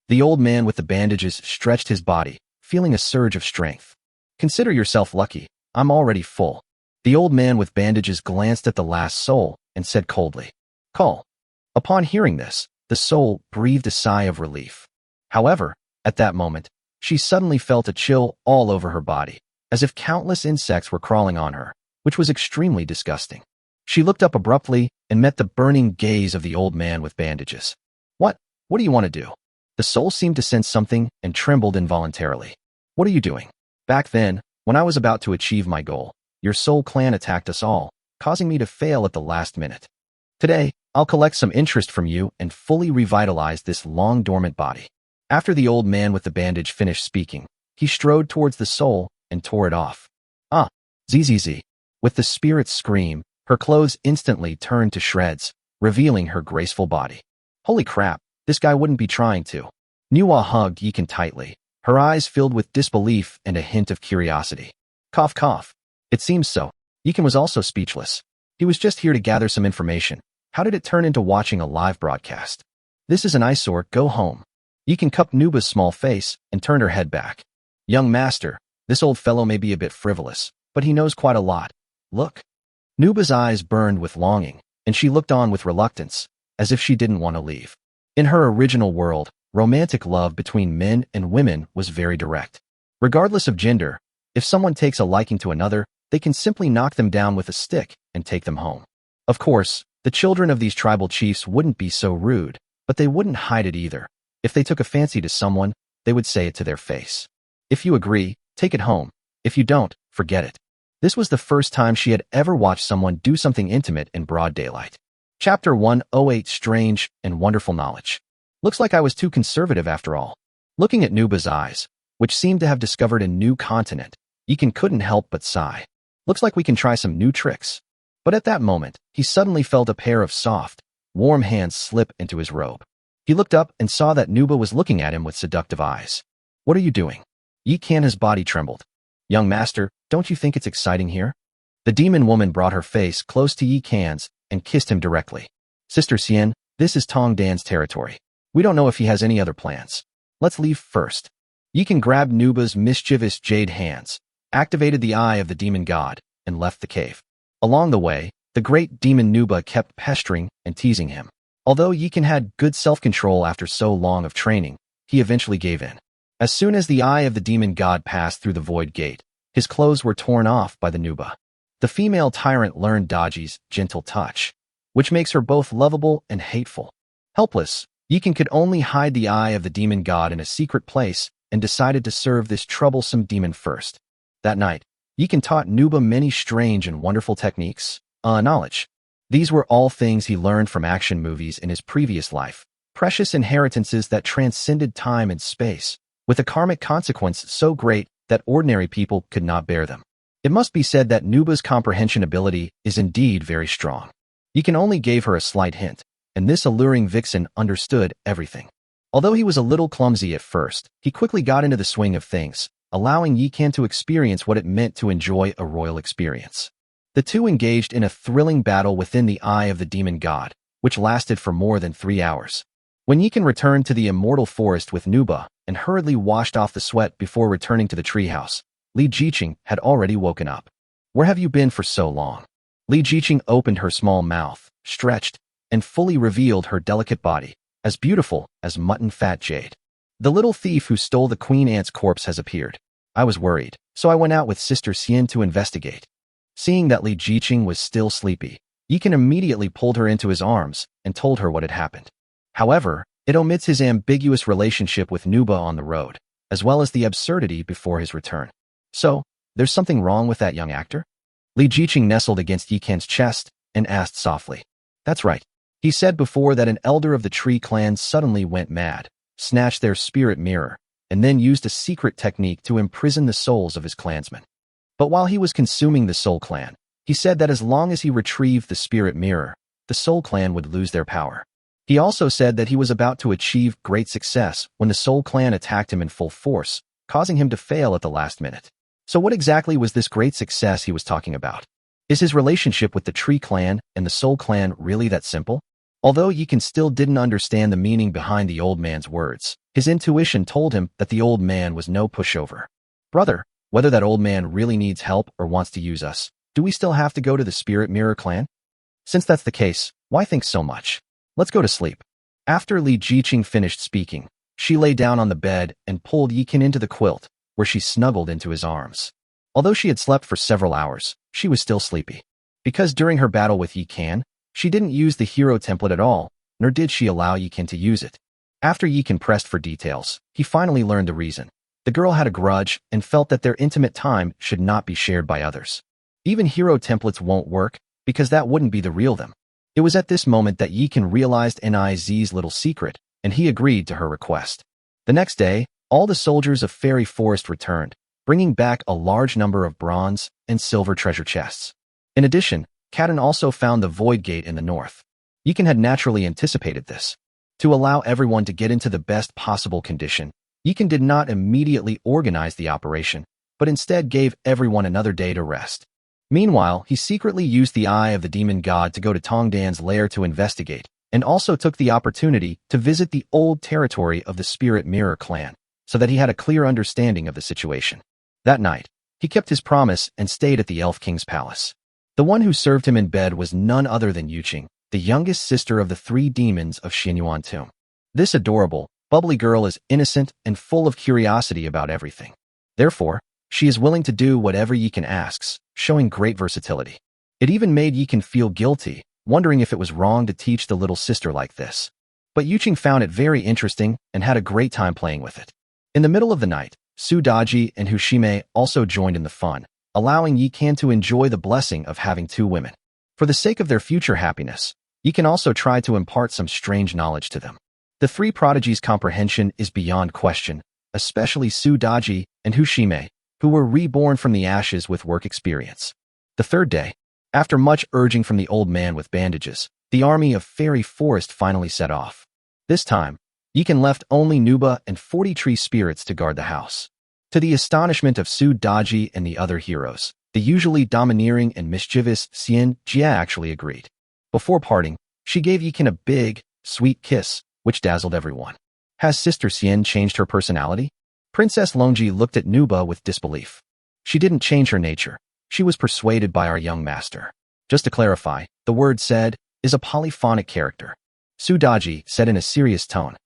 The old man with the bandages stretched his body, feeling a surge of strength. Consider yourself lucky. I'm already full. The old man with bandages glanced at the last soul and said coldly, "Call." Upon hearing this, the soul breathed a sigh of relief. However, at that moment, she suddenly felt a chill all over her body, as if countless insects were crawling on her, which was extremely disgusting. She looked up abruptly and met the burning gaze of the old man with bandages. What do you want to do? The soul seemed to sense something and trembled involuntarily. What are you doing? Back then, when I was about to achieve my goal, your soul clan attacked us all, causing me to fail at the last minute. Today, I'll collect some interest from you and fully revitalize this long-dormant body. After the old man with the bandage finished speaking, he strode towards the soul and tore it off. Zzz. With the spirit's scream, her clothes instantly turned to shreds, revealing her graceful body. Holy crap, this guy wouldn't be trying to. Nuwa hugged Yikan tightly, her eyes filled with disbelief and a hint of curiosity. Cough cough. It seems so. Yikan was also speechless. He was just here to gather some information. How did it turn into watching a live broadcast? This is an eyesore, go home. Yikan cupped Nuba's small face and turned her head back. Young master, this old fellow may be a bit frivolous, but he knows quite a lot. Look. Nuba's eyes burned with longing, and she looked on with reluctance, as if she didn't want to leave. In her original world, romantic love between men and women was very direct. Regardless of gender, if someone takes a liking to another, they can simply knock them down with a stick and take them home. Of course, the children of these tribal chiefs wouldn't be so rude, but they wouldn't hide it either. If they took a fancy to someone, they would say it to their face. If you agree, take it home. If you don't, forget it. This was the first time she had ever watched someone do something intimate in broad daylight. Chapter 108 Strange and Wonderful Knowledge. Looks like I was too conservative after all. Looking at Nuba's eyes, which seemed to have discovered a new continent, Yikan couldn't help but sigh. Looks like we can try some new tricks. But at that moment, he suddenly felt a pair of soft, warm hands slip into his robe. He looked up and saw that Nuba was looking at him with seductive eyes. What are you doing? Yikan's body trembled. Young master, don't you think it's exciting here? The demon woman brought her face close to Yikan's and kissed him directly. Sister Xian, this is Tongdan's territory. We don't know if he has any other plans. Let's leave first. Yikan grabbed Nuba's mischievous jade hands, activated the eye of the demon god, and left the cave. Along the way, the great demon Nuba kept pestering and teasing him. Although Yikan had good self-control after so long of training, he eventually gave in. As soon as the eye of the demon god passed through the void gate, his clothes were torn off by the Nuba. The female tyrant learned Daji's gentle touch, which makes her both lovable and hateful. Helpless, Yikan could only hide the eye of the demon god in a secret place and decided to serve this troublesome demon first. That night, Yikan taught Nuba many strange and wonderful techniques, knowledge. These were all things he learned from action movies in his previous life, precious inheritances that transcended time and space, with a karmic consequence so great that ordinary people could not bear them. It must be said that Nuba's comprehension ability is indeed very strong. Yikan only gave her a slight hint, and this alluring vixen understood everything. Although he was a little clumsy at first, he quickly got into the swing of things, allowing Yikan to experience what it meant to enjoy a royal experience. The two engaged in a thrilling battle within the eye of the demon god, which lasted for more than 3 hours. When Yikan returned to the immortal forest with Nuba and hurriedly washed off the sweat before returning to the treehouse, Li Jiqing had already woken up. "Where have you been for so long?" Li Jiqing opened her small mouth, stretched, and fully revealed her delicate body, as beautiful as mutton-fat jade. "The little thief who stole the queen ant's corpse has appeared. I was worried, so I went out with Sister Xian to investigate." Seeing that Li Jiqing was still sleepy, Yikan immediately pulled her into his arms and told her what had happened. However, it omits his ambiguous relationship with Nuba on the road, as well as the absurdity before his return. "So, there's something wrong with that young actor?" Li Jiqing nestled against Yikan's chest and asked softly. "That's right. He said before that an elder of the Tree clan suddenly went mad, snatched their spirit mirror, and then used a secret technique to imprison the souls of his clansmen. But while he was consuming the Soul Clan, he said that as long as he retrieved the spirit mirror, the Soul Clan would lose their power. He also said that he was about to achieve great success when the Soul Clan attacked him in full force, causing him to fail at the last minute. So what exactly was this great success he was talking about? Is his relationship with the Tree Clan and the Soul Clan really that simple?" Although Yikan still didn't understand the meaning behind the old man's words, his intuition told him that the old man was no pushover. "Brother, whether that old man really needs help or wants to use us, do we still have to go to the Spirit Mirror clan? Since that's the case, why think so much? Let's go to sleep." After Li Jiqing finished speaking, she lay down on the bed and pulled Yikan into the quilt, where she snuggled into his arms. Although she had slept for several hours, she was still sleepy. Because during her battle with Yikan, she didn't use the hero template at all, nor did she allow Yikan to use it. After Yikan pressed for details, he finally learned the reason. The girl had a grudge and felt that their intimate time should not be shared by others. Even hero templates won't work, because that wouldn't be the real them. It was at this moment that Yikan realized Niz's little secret, and he agreed to her request. The next day, all the soldiers of Fairy Forest returned, bringing back a large number of bronze and silver treasure chests. In addition, Kaden also found the Void Gate in the north. Yikan had naturally anticipated this. To allow everyone to get into the best possible condition, Yikan did not immediately organize the operation, but instead gave everyone another day to rest. Meanwhile, he secretly used the Eye of the Demon God to go to Tongdan's lair to investigate, and also took the opportunity to visit the old territory of the Spirit Mirror clan, so that he had a clear understanding of the situation. That night, he kept his promise and stayed at the Elf King's palace. The one who served him in bed was none other than Yuqing, the youngest sister of the 3 demons of Xinyuan Tomb. This adorable, bubbly girl is innocent and full of curiosity about everything. Therefore, she is willing to do whatever Yikan asks, showing great versatility. It even made Yikan feel guilty, wondering if it was wrong to teach the little sister like this. But Yuqing found it very interesting and had a great time playing with it. In the middle of the night, Sudaji and Hushime also joined in the fun, allowing Yikan to enjoy the blessing of having 2 women. For the sake of their future happiness, Yikan also tried to impart some strange knowledge to them. The 3 prodigies' comprehension is beyond question, especially Sudaji and Hushime, who were reborn from the ashes with work experience. The 3rd day, after much urging from the old man with bandages, the army of Fairy Forest finally set off. This time, Yikan left only Nuba and 40 tree spirits to guard the house. To the astonishment of Sudaji and the other heroes, the usually domineering and mischievous Xian Jia actually agreed. Before parting, she gave Yikan a big, sweet kiss, which dazzled everyone. Has Sister Xian changed her personality? Princess Longji looked at Nuba with disbelief. She didn't change her nature. She was persuaded by our young master. Just to clarify, the word said is a polyphonic character. Sudaji said in a serious tone.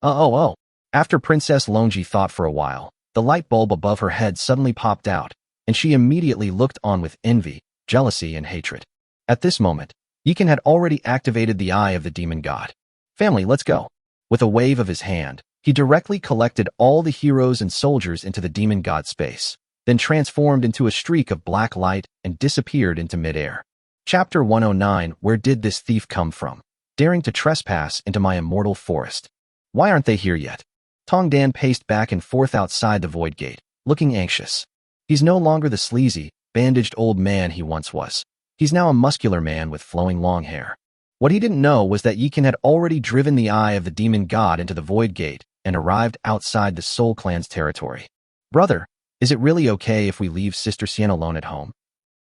Oh. After Princess Longji thought for a while, the light bulb above her head suddenly popped out, and she immediately looked on with envy, jealousy, and hatred. At this moment, Yikan had already activated the Eye of the Demon God. Family, let's go. With a wave of his hand, he directly collected all the heroes and soldiers into the Demon God space. then transformed into a streak of black light and disappeared into midair. Chapter 109. Where did this thief come from, daring to trespass into my immortal forest? Why aren't they here yet? Tong Dan paced back and forth outside the void gate, looking anxious. He's no longer the sleazy, bandaged old man he once was. He's now a muscular man with flowing long hair. What he didn't know was that Yikin had already driven the eye of the demon god into the void gate and arrived outside the Soul Clan's territory. Brother, is it really okay if we leave Sister Xian alone at home?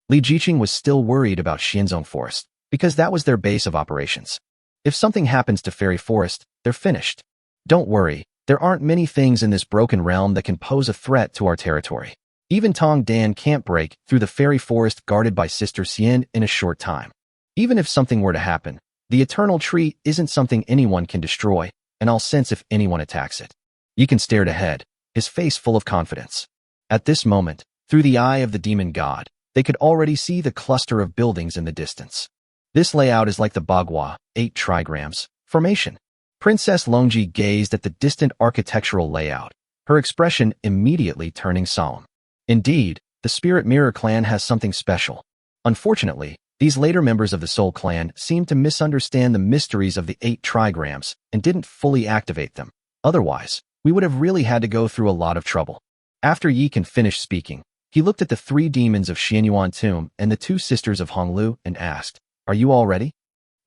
Li Jiqing was still worried about Xianzong Forest, because that was their base of operations. If something happens to Fairy Forest, they're finished. Don't worry, there aren't many things in this broken realm that can pose a threat to our territory. Even Tong Dan can't break through the Fairy Forest guarded by Sister Xian in a short time. Even if something were to happen, the Eternal Tree isn't something anyone can destroy, and I'll sense if anyone attacks it. Yikin stared ahead, his face full of confidence. At this moment, through the eye of the demon god, they could already see the cluster of buildings in the distance. This layout is like the Bagua, 8 trigrams, formation. Princess Longji gazed at the distant architectural layout, her expression immediately turning solemn. Indeed, the Spirit Mirror clan has something special. Unfortunately, these later members of the Soul Clan seemed to misunderstand the mysteries of the 8 trigrams and didn't fully activate them. Otherwise, we would have really had to go through a lot of trouble. After Yikin finished speaking, he looked at the 3 demons of Xianyuan Tomb and the 2 sisters of Honglu and asked, "Are you all ready?"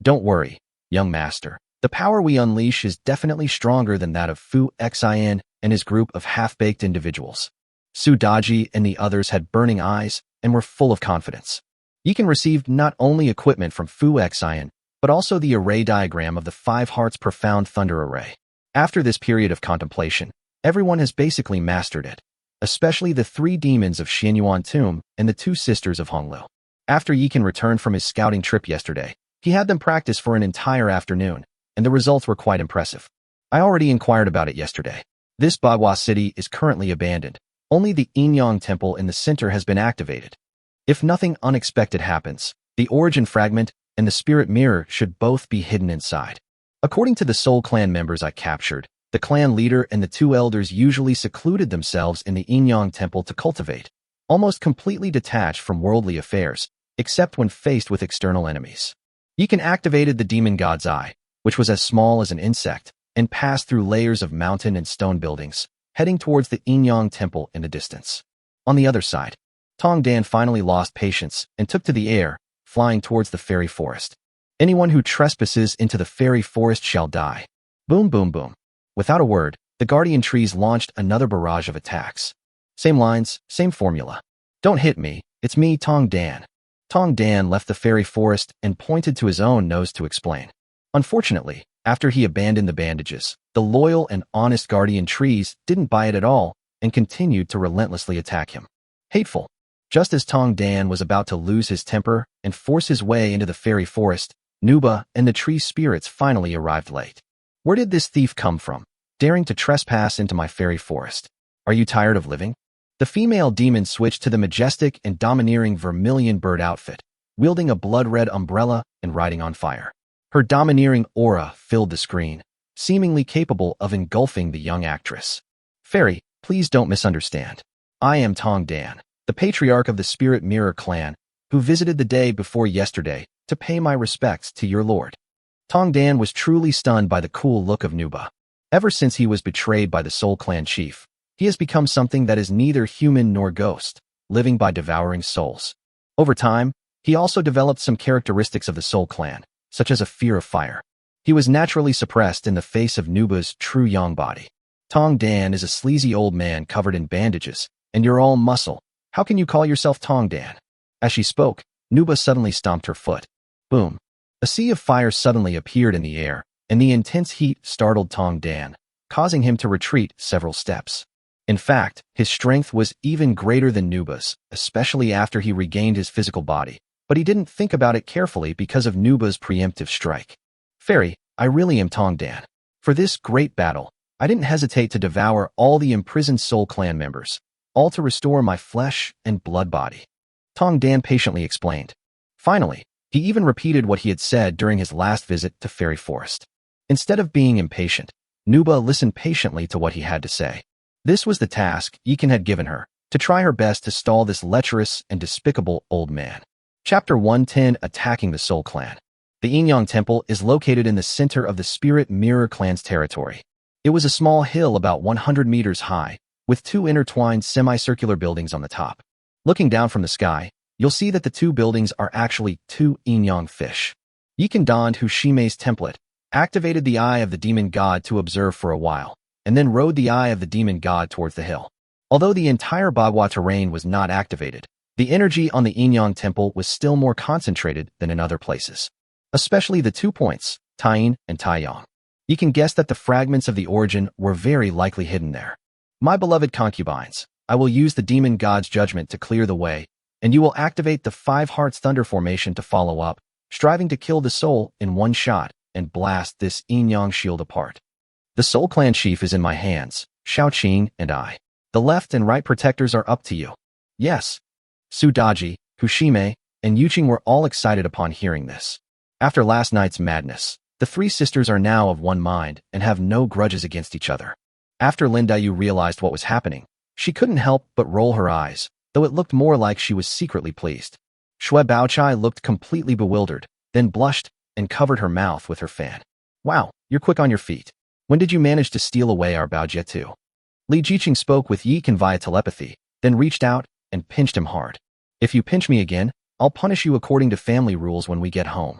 "Don't worry, young master. The power we unleash is definitely stronger than that of Fu Xin and his group of half-baked individuals." Su Daji and the others had burning eyes and were full of confidence. Yikin received not only equipment from Fu Xin, but also the array diagram of the 5 Hearts Profound Thunder Array. After this period of contemplation, everyone has basically mastered it, especially the 3 demons of Xianyuan Tomb and the 2 sisters of Honglu. After Yikin returned from his scouting trip yesterday, he had them practice for an entire afternoon, and the results were quite impressive. I already inquired about it yesterday. This Bagua city is currently abandoned. Only the Yinyang Temple in the center has been activated. If nothing unexpected happens, the Origin Fragment and the Spirit Mirror should both be hidden inside. According to the Soul Clan members I captured, the clan leader and the 2 elders usually secluded themselves in the Yinyang Temple to cultivate, almost completely detached from worldly affairs, except when faced with external enemies. Yikin activated the demon god's eye, which was as small as an insect, and passed through layers of mountain and stone buildings, heading towards the Yinyang Temple in the distance. On the other side, Tong Dan finally lost patience and took to the air, flying towards the fairy forest. "Anyone who trespasses into the fairy forest shall die." Boom, boom, boom. Without a word, the guardian trees launched another barrage of attacks. Same lines, same formula. "Don't hit me, it's me, Tong Dan." Tong Dan left the fairy forest and pointed to his own nose to explain. Unfortunately, after he abandoned the bandages, the loyal and honest guardian trees didn't buy it at all and continued to relentlessly attack him. Hateful. Just as Tong Dan was about to lose his temper and force his way into the fairy forest, Nuba and the tree spirits finally arrived late. "Where did this thief come from, daring to trespass into my fairy forest? Are you tired of living?" The female demon switched to the majestic and domineering vermilion bird outfit, wielding a blood-red umbrella and riding on fire. Her domineering aura filled the screen, seemingly capable of engulfing the young actress. "Fairy, please don't misunderstand. I am Tong Dan, the patriarch of the Spirit Mirror clan, who visited the day before yesterday to pay my respects to your lord." Tong Dan was truly stunned by the cool look of Nuba. Ever since he was betrayed by the Soul Clan chief, he has become something that is neither human nor ghost, living by devouring souls. Over time, he also developed some characteristics of the Soul Clan, such as a fear of fire. He was naturally suppressed in the face of Nuba's true young body. "Tong Dan is a sleazy old man covered in bandages, and you're all muscle. How can you call yourself Tong Dan?" As she spoke, Nuba suddenly stomped her foot. Boom. A sea of fire suddenly appeared in the air, and the intense heat startled Tong Dan, causing him to retreat several steps. In fact, his strength was even greater than Nuba's, especially after he regained his physical body, but he didn't think about it carefully because of Nuba's preemptive strike. "Fairy, I really am Tong Dan. For this great battle, I didn't hesitate to devour all the imprisoned Soul Clan members, all to restore my flesh and blood body." Tong Dan patiently explained. Finally, he even repeated what he had said during his last visit to Fairy Forest. Instead of being impatient, Nuba listened patiently to what he had to say. This was the task Yikin had given her, to try her best to stall this lecherous and despicable old man. Chapter 110: Attacking the Soul Clan. The Inyang Temple is located in the center of the Spirit Mirror Clan's territory. It was a small hill about 100 meters high, with two intertwined semicircular buildings on the top. Looking down from the sky, you'll see that the two buildings are actually two Inyang fish. Yikan donned Hushime's template, activated the Eye of the Demon God to observe for a while, and then rode the Eye of the Demon God towards the hill. Although the entire Bagua terrain was not activated, the energy on the Inyang Temple was still more concentrated than in other places. Especially the 2 points, Taiyin and Taiyang. You can guess that the fragments of the origin were very likely hidden there. My beloved concubines, I will use the Demon God's judgment to clear the way, and you will activate the 5 Hearts Thunder formation to follow up, striving to kill the soul in one shot and blast this Inyang shield apart. The Soul Clan chief is in my hands, Shaoqing and I. The left and right protectors are up to you. Yes. Sudaji, Hushime, and Yuqing were all excited upon hearing this. After last night's madness, the 3 sisters are now of one mind and have no grudges against each other. After Lindayu realized what was happening, she couldn't help but roll her eyes, though it looked more like she was secretly pleased. Shui Baochai looked completely bewildered, then blushed and covered her mouth with her fan. Wow, you're quick on your feet. When did you manage to steal away our Baojie too? Li Jiqing spoke with Yikan via telepathy, then reached out and pinched him hard. If you pinch me again, I'll punish you according to family rules when we get home.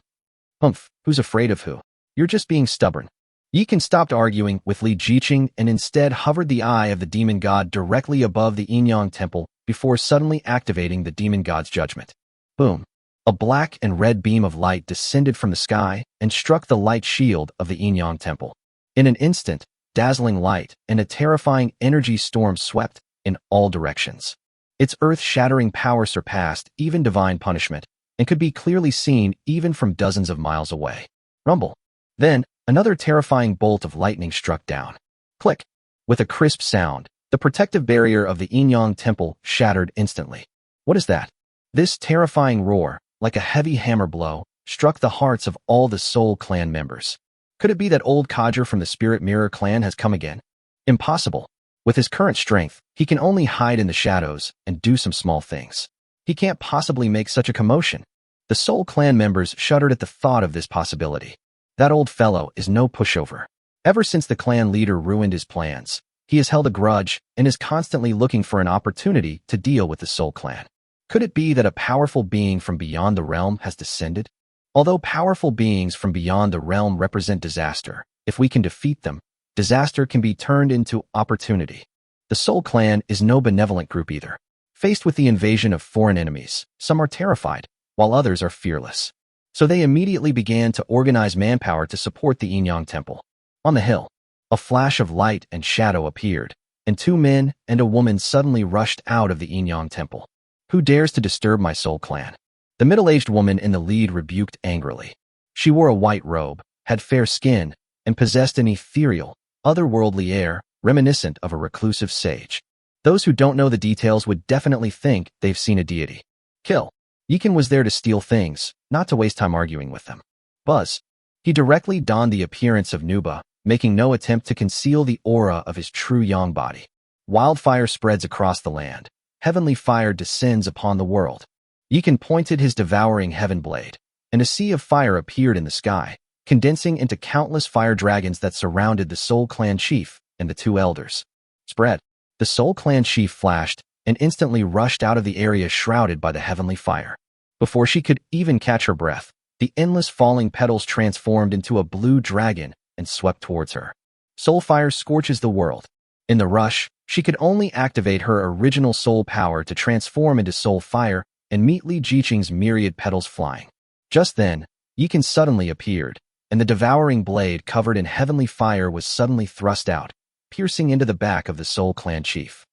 Humph, who's afraid of who? You're just being stubborn. Yikan stopped arguing with Li Jiqing and instead hovered the Eye of the Demon God directly above the Inyang Temple before suddenly activating the Demon God's judgment. Boom. A black and red beam of light descended from the sky and struck the light shield of the Inyang Temple. In an instant, dazzling light and a terrifying energy storm swept in all directions. Its earth-shattering power surpassed even divine punishment and could be clearly seen even from dozens of miles away. Rumble. Then, another terrifying bolt of lightning struck down. Click. With a crisp sound, the protective barrier of the Inyang Temple shattered instantly. What is that? This terrifying roar, like a heavy hammer blow, struck the hearts of all the Soul Clan members. Could it be that old codger from the Spirit Mirror Clan has come again? Impossible. With his current strength, he can only hide in the shadows and do some small things. He can't possibly make such a commotion. The Soul Clan members shuddered at the thought of this possibility. That old fellow is no pushover. Ever since the clan leader ruined his plans, he has held a grudge and is constantly looking for an opportunity to deal with the Soul Clan. Could it be that a powerful being from beyond the realm has descended? Although powerful beings from beyond the realm represent disaster, if we can defeat them, disaster can be turned into opportunity. The Soul Clan is no benevolent group either. Faced with the invasion of foreign enemies, some are terrified, while others are fearless. So they immediately began to organize manpower to support the Inyang Temple. On the hill, a flash of light and shadow appeared, and 2 men and a woman suddenly rushed out of the Inyang Temple. Who dares to disturb my Soul Clan? The middle-aged woman in the lead rebuked angrily. She wore a white robe, had fair skin, and possessed an ethereal, otherworldly air reminiscent of a reclusive sage. Those who don't know the details would definitely think they've seen a deity. Kill. Yikan was there to steal things, not to waste time arguing with them. Buzz. He directly donned the appearance of Nuba, making no attempt to conceal the aura of his true yang body. Wildfire spreads across the land. Heavenly fire descends upon the world. Yikan pointed his devouring heaven blade, and a sea of fire appeared in the sky, condensing into countless fire dragons that surrounded the Soul Clan chief and the 2 elders. Spread. The Soul Clan chief flashed and instantly rushed out of the area shrouded by the heavenly fire. Before she could even catch her breath, the endless falling petals transformed into a blue dragon and swept towards her. Soul fire scorches the world. In the rush, she could only activate her original soul power to transform into soul fire and meet Li Jiqing's myriad petals flying. Just then, Yikan suddenly appeared, and the devouring blade covered in heavenly fire was suddenly thrust out, piercing into the back of the Soul Clan chief.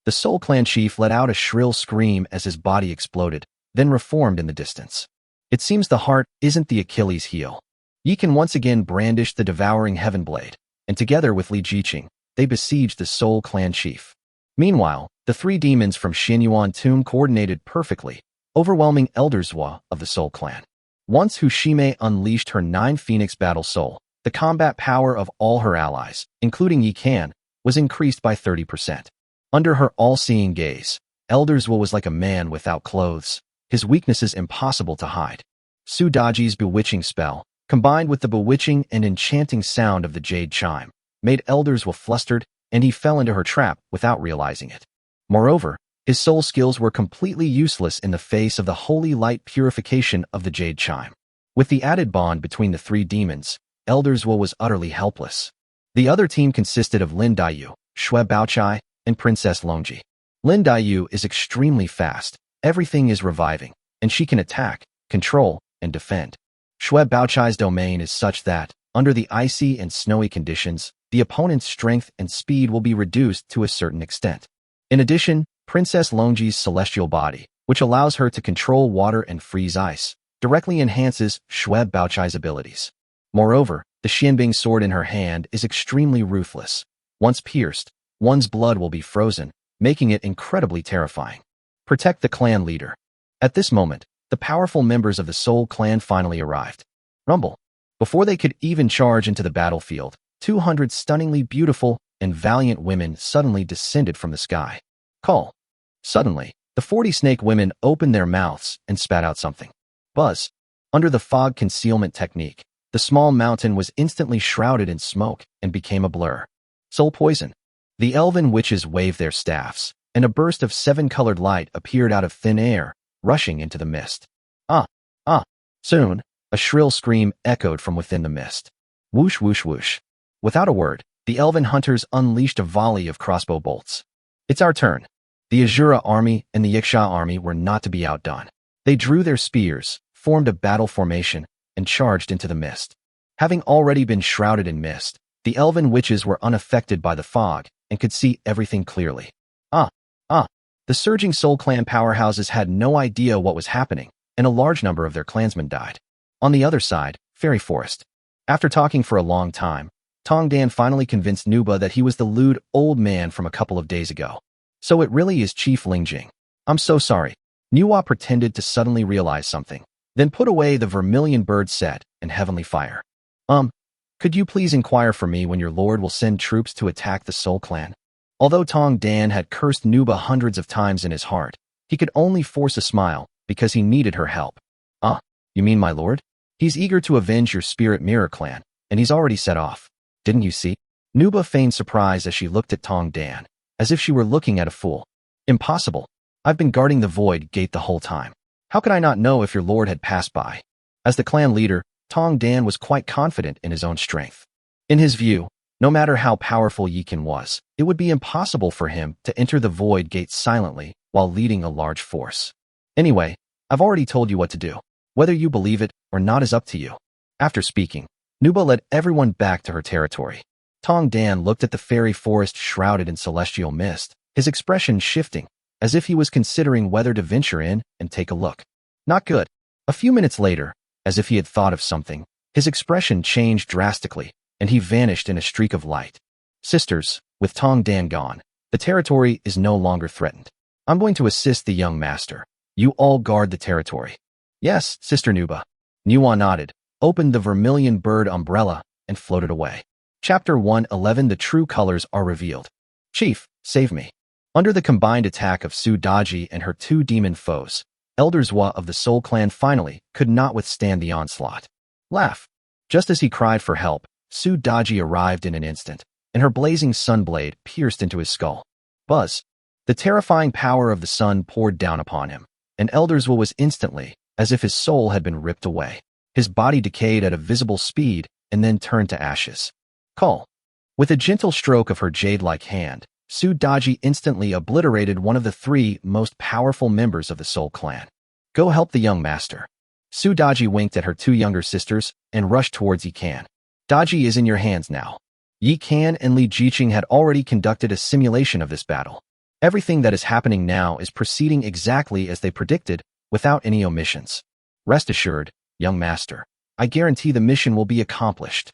The Soul Clan chief let out a shrill scream as his body exploded, then reformed in the distance. It seems the heart isn't the Achilles heel. Yikan once again brandished the devouring heaven blade, and together with Li Jiqing, they besieged the Soul Clan chief. Meanwhile, the 3 demons from Xinyuan Tomb coordinated perfectly, overwhelming Elder Zhua of the Soul Clan. Once Hushime unleashed her 9 Phoenix Battle Soul, the combat power of all her allies, including Yikan, was increased by 30%. Under her all-seeing gaze, Elderswa was like a man without clothes, his weaknesses impossible to hide. Sudaji's bewitching spell, combined with the bewitching and enchanting sound of the jade chime, made Elderswa flustered, and he fell into her trap without realizing it. Moreover, his soul skills were completely useless in the face of the holy light purification of the jade chime. With the added bond between the three demons, Elderswa was utterly helpless. The other team consisted of Lin Daiyu, Shui Baochai, and Princess Longji. Lin Daiyu is extremely fast, everything is reviving, and she can attack, control, and defend. Shui Baochai's domain is such that, under the icy and snowy conditions, the opponent's strength and speed will be reduced to a certain extent. In addition, Princess Longji's celestial body, which allows her to control water and freeze ice, directly enhances Shui Baochai's abilities. Moreover, the Xianbing sword in her hand is extremely ruthless. Once pierced, one's blood will be frozen, making it incredibly terrifying. Protect the clan leader. At this moment, the powerful members of the Soul Clan finally arrived. Rumble. Before they could even charge into the battlefield, 200 stunningly beautiful and valiant women suddenly descended from the sky. Call. Suddenly, the 40 snake women opened their mouths and spat out something. Buzz. Under the fog concealment technique, the small mountain was instantly shrouded in smoke and became a blur. Soul poison. The elven witches waved their staffs, and a burst of 7-colored light appeared out of thin air, rushing into the mist. Ah! Ah! Soon, a shrill scream echoed from within the mist. Whoosh whoosh whoosh. Without a word, the elven hunters unleashed a volley of crossbow bolts. It's our turn. The Azura army and the Yiksha army were not to be outdone. They drew their spears, formed a battle formation, and charged into the mist. Having already been shrouded in mist, the elven witches were unaffected by the fog and could see everything clearly. The surging Soul Clan powerhouses had no idea what was happening, and a large number of their clansmen died. On the other side, Fairy Forest. After talking for a long time, Tongdan finally convinced Nuba that he was the lewd old man from a couple of days ago. So it really is Chief Lingjing. I'm so sorry. Nuwa pretended to suddenly realize something, then put away the vermilion bird set and heavenly fire. Could you please inquire for me when your lord will send troops to attack the Soul Clan? Although Tong Dan had cursed Nuba hundreds of times in his heart, he could only force a smile because he needed her help. You mean my lord? He's eager to avenge your Spirit Mirror clan, and he's already set off. Didn't you see? Nuba feigned surprise as she looked at Tong Dan, as if she were looking at a fool. Impossible. I've been guarding the Void Gate the whole time. How could I not know if your lord had passed by? As the clan leader, Tong Dan was quite confident in his own strength. In his view, no matter how powerful Yikin was, it would be impossible for him to enter the Void Gate silently while leading a large force. Anyway, I've already told you what to do. Whether you believe it or not is up to you. After speaking, Nuba led everyone back to her territory. Tong Dan looked at the fairy forest shrouded in celestial mist, his expression shifting, as if he was considering whether to venture in and take a look. Not good. A few minutes later, as if he had thought of something, his expression changed drastically, and he vanished in a streak of light. Sisters, with Tong Dan gone, the territory is no longer threatened. I'm going to assist the young master. You all guard the territory. Yes, Sister Nuba. Nuwa nodded, opened the vermilion bird umbrella, and floated away. Chapter 111. The true colors are revealed. Chief, save me. Under the combined attack of Su Daji and her two demon foes, Elderswa of the Soul Clan finally could not withstand the onslaught. Laugh. Just as he cried for help, Su Daji arrived in an instant, and her blazing sunblade pierced into his skull. Buzz. The terrifying power of the sun poured down upon him, and Elderswa was instantly, as if his soul had been ripped away. His body decayed at a visible speed and then turned to ashes. Call. With a gentle stroke of her jade-like hand, Su Daji instantly obliterated one of the three most powerful members of the Soul Clan. Go help the young master. Su Daji winked at her two younger sisters and rushed towards Yikan. Daji is in your hands now. Yikan and Li Jiqing had already conducted a simulation of this battle. Everything that is happening now is proceeding exactly as they predicted, without any omissions. Rest assured, young master, I guarantee the mission will be accomplished.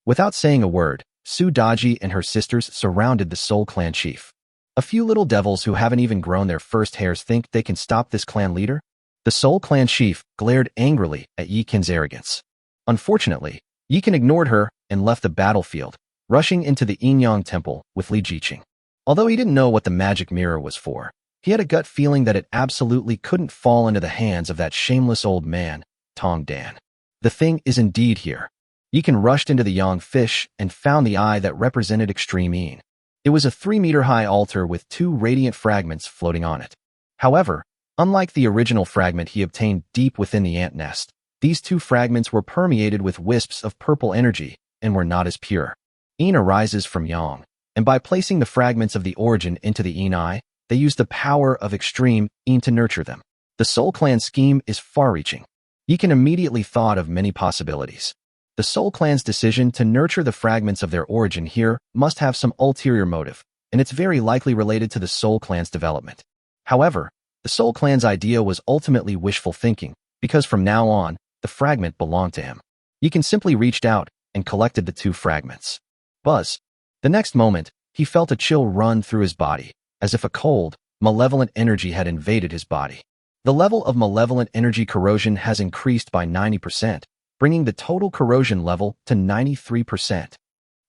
Without saying a word, Su Daji and her sisters surrounded the Soul Clan chief. A few little devils who haven't even grown their first hairs think they can stop this clan leader? The Soul Clan chief glared angrily at Yikin's arrogance. Unfortunately, Yikin ignored her and left the battlefield, rushing into the Yinyang temple with Li Jiqing. Although he didn't know what the magic mirror was for, he had a gut feeling that it absolutely couldn't fall into the hands of that shameless old man, Tong Dan. The thing is indeed here. Yikan rushed into the young fish and found the eye that represented extreme Yin. It was a 3-meter-high altar with 2 radiant fragments floating on it. However, unlike the original fragment he obtained deep within the ant nest, these 2 fragments were permeated with wisps of purple energy and were not as pure. Yin arises from Yang, and by placing the fragments of the origin into the Yin eye, they use the power of extreme Yin to nurture them. The Soul Clan scheme is far-reaching. Yikan immediately thought of many possibilities. The Soul Clan's decision to nurture the fragments of their origin here must have some ulterior motive, and it's very likely related to the Soul Clan's development. However, the Soul Clan's idea was ultimately wishful thinking, because from now on, the fragment belonged to him. Yikan simply reached out and collected the 2 fragments. Buzz. The next moment, he felt a chill run through his body, as if a cold, malevolent energy had invaded his body. The level of malevolent energy corrosion has increased by 90%, bringing the total corrosion level to 93%.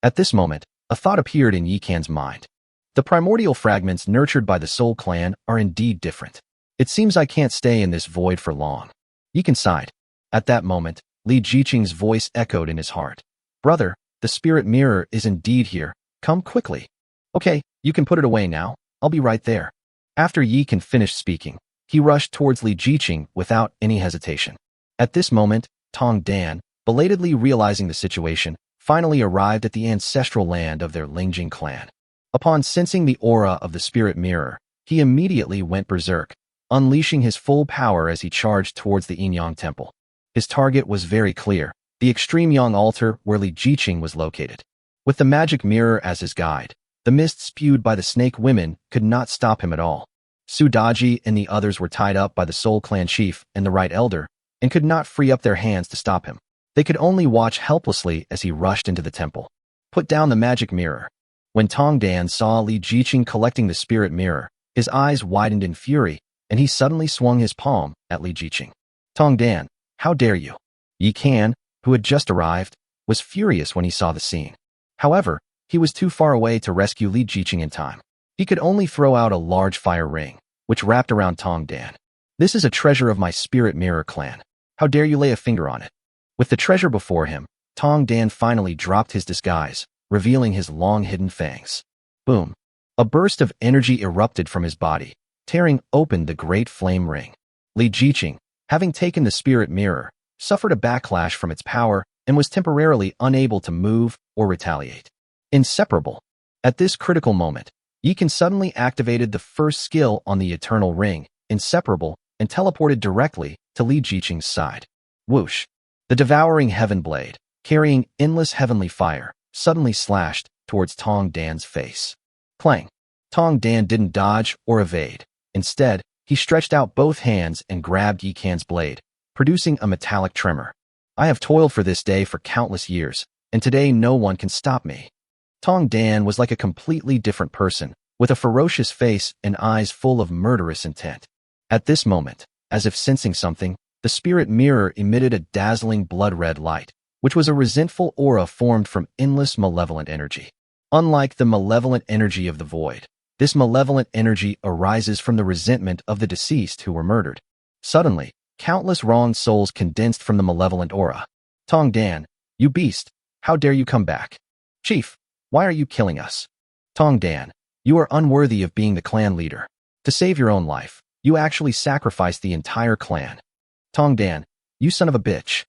At this moment, a thought appeared in Yikan's mind. The primordial fragments nurtured by the Soul Clan are indeed different. It seems I can't stay in this void for long. Yikan sighed. At that moment, Li Jiqing's voice echoed in his heart. Brother, the spirit mirror is indeed here. Come quickly. Okay, you can put it away now. I'll be right there. After Yikan finished speaking, he rushed towards Li Jiqing without any hesitation. At this moment, Tong Dan, belatedly realizing the situation, finally arrived at the ancestral land of their Lingjing clan. Upon sensing the aura of the spirit mirror, he immediately went berserk, unleashing his full power as he charged towards the Yin-Yang temple. His target was very clear, the extreme Yang altar where Li Jiqing was located. With the magic mirror as his guide, the mist spewed by the snake women could not stop him at all. Su Daji and the others were tied up by the Soul Clan chief and the Right Elder, and could not free up their hands to stop him. They could only watch helplessly as he rushed into the temple. Put down the magic mirror. When Tong Dan saw Li Jiqing collecting the spirit mirror, his eyes widened in fury, and he suddenly swung his palm at Li Jiqing. Tong Dan, how dare you? Yikan, who had just arrived, was furious when he saw the scene. However, he was too far away to rescue Li Jiqing in time. He could only throw out a large fire ring, which wrapped around Tong Dan. This is a treasure of my spirit mirror clan. How dare you lay a finger on it? With the treasure before him, Tong Dan finally dropped his disguise, revealing his long-hidden fangs. Boom. A burst of energy erupted from his body, tearing open the great flame ring. Li Jiqing, having taken the spirit mirror, suffered a backlash from its power and was temporarily unable to move or retaliate. Inseparable. At this critical moment, Yikan suddenly activated the first skill on the Eternal Ring, Inseparable, and teleported directly to Li Jiqing's side. Whoosh! The devouring heaven blade, carrying endless heavenly fire, suddenly slashed towards Tong Dan's face. Clang! Tong Dan didn't dodge or evade. Instead, he stretched out both hands and grabbed Yikan's blade, producing a metallic tremor. I have toiled for this day for countless years, and today no one can stop me. Tong Dan was like a completely different person, with a ferocious face and eyes full of murderous intent. At this moment, as if sensing something, the spirit mirror emitted a dazzling blood-red light, which was a resentful aura formed from endless malevolent energy. Unlike the malevolent energy of the void, this malevolent energy arises from the resentment of the deceased who were murdered. Suddenly, countless wronged souls condensed from the malevolent aura. Tong Dan, you beast, how dare you come back? Chief, why are you killing us? Tong Dan, you are unworthy of being the clan leader. To save your own life, you actually sacrificed the entire clan. Tong Dan, you son of a bitch.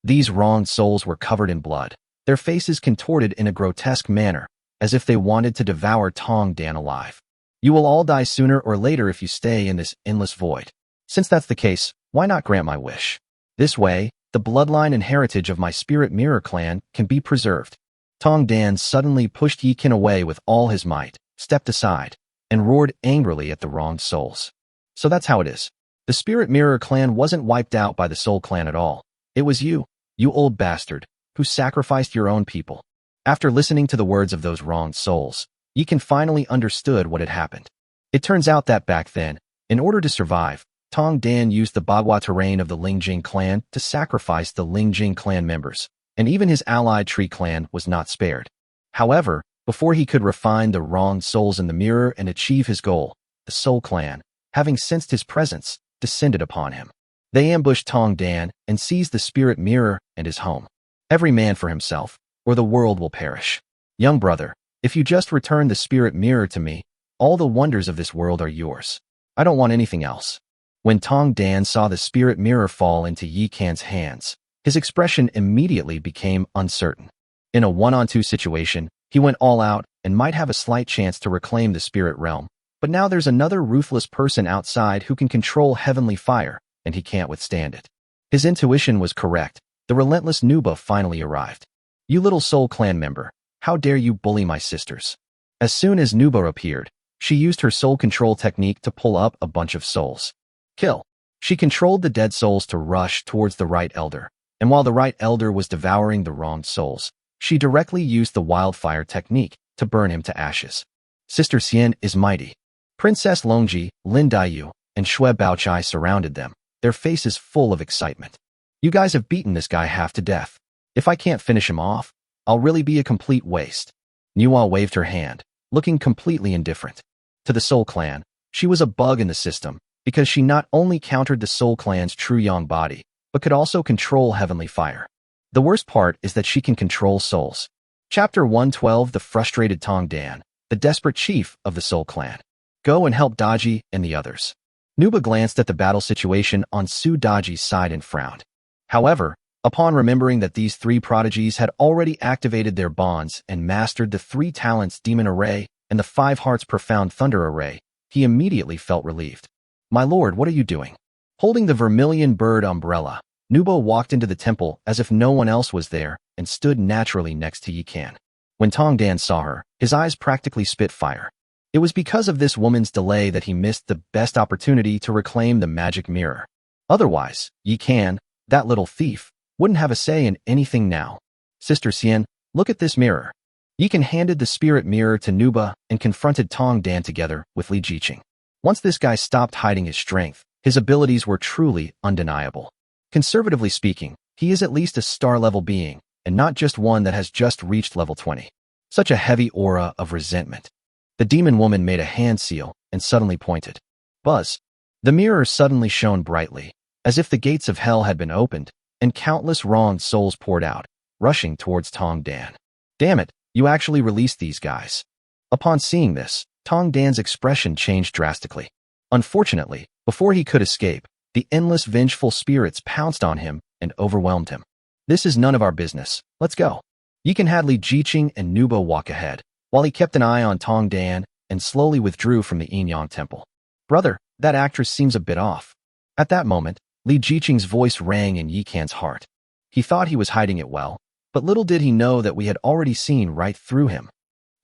These wronged souls were covered in blood, their faces contorted in a grotesque manner, as if they wanted to devour Tong Dan alive. You will all die sooner or later if you stay in this endless void. Since that's the case, why not grant my wish? This way, the bloodline and heritage of my spirit mirror clan can be preserved. Tong Dan suddenly pushed Yikan away with all his might, stepped aside, and roared angrily at the wronged souls. So that's how it is. The spirit mirror clan wasn't wiped out by the Soul Clan at all. It was you old bastard, who sacrificed your own people. After listening to the words of those wronged souls, Yikan finally understood what had happened. It turns out that back then, in order to survive, Tong Dan used the Bagua terrain of the Lingjing clan to sacrifice the Lingjing clan members, and even his allied Tree clan was not spared. However, Before he could refine the wronged souls in the mirror and achieve his goal, the Soul Clan, having sensed his presence, descended upon him. They ambushed Tong Dan and seized the spirit mirror and his home. Every man for himself, or the world will perish. Young brother, if you just return the spirit mirror to me, all the wonders of this world are yours. I don't want anything else. When Tong Dan saw the spirit mirror fall into Yi Can's hands, his expression immediately became uncertain. In a one-on-two situation, he went all out and might have a slight chance to reclaim the spirit realm, but now there's another ruthless person outside who can control heavenly fire, and he can't withstand it. His intuition was correct. The relentless Nuba finally arrived. You little Soul Clan member, how dare you bully my sisters? As soon as Nuba appeared, she used her soul control technique to pull up a bunch of souls. Kill. She controlled the dead souls to rush towards the right elder, and while the right elder was devouring the wronged souls, she directly used the wildfire technique to burn him to ashes. Sister Xian is mighty. Princess Longji, Lin Daiyu, and Shui Baochai surrounded them, their faces full of excitement. You guys have beaten this guy half to death. If I can't finish him off, I'll really be a complete waste. Nuwa waved her hand, looking completely indifferent. To the Soul Clan, she was a bug in the system, because she not only countered the Soul Clan's true Yang body, but could also control heavenly fire. The worst part is that she can control souls. Chapter 112 The Frustrated Tong Dan, the desperate chief of the Soul Clan. Go and help Daji and the others. Nuba glanced at the battle situation on Su Daji's side and frowned. However, upon remembering that these three prodigies had already activated their bonds and mastered the 3 talents Demon Array and the 5 Hearts Profound Thunder Array, he immediately felt relieved. My lord, what are you doing? Holding the vermilion bird umbrella, Nuba walked into the temple as if no one else was there and stood naturally next to Yi Can. When Tong Dan saw her, his eyes practically spit fire. It was because of this woman's delay that he missed the best opportunity to reclaim the magic mirror. Otherwise, Yi Can, that little thief, wouldn't have a say in anything now. Sister Xian, look at this mirror. Yi Can handed the spirit mirror to Nuba and confronted Tong Dan together with Li Jiqing. Once this guy stopped hiding his strength, his abilities were truly undeniable. Conservatively speaking, he is at least a star-level being, and not just one that has just reached level 20. Such a heavy aura of resentment. The demon woman made a hand seal and suddenly pointed. Buzz. The mirror suddenly shone brightly, as if the gates of hell had been opened, and countless wronged souls poured out, rushing towards Tong Dan. Damn it, you actually released these guys. Upon seeing this, Tong Dan's expression changed drastically. Unfortunately, before he could escape, the endless vengeful spirits pounced on him and overwhelmed him. This is none of our business. Let's go. Yi Can had Li Jiqing and Nuba walk ahead, while he kept an eye on Tong Dan and slowly withdrew from the Yin Yang Temple. Brother, that actress seems a bit off. At that moment, Li Jiqing's voice rang in Yi Can's heart. He thought he was hiding it well, but little did he know that we had already seen right through him.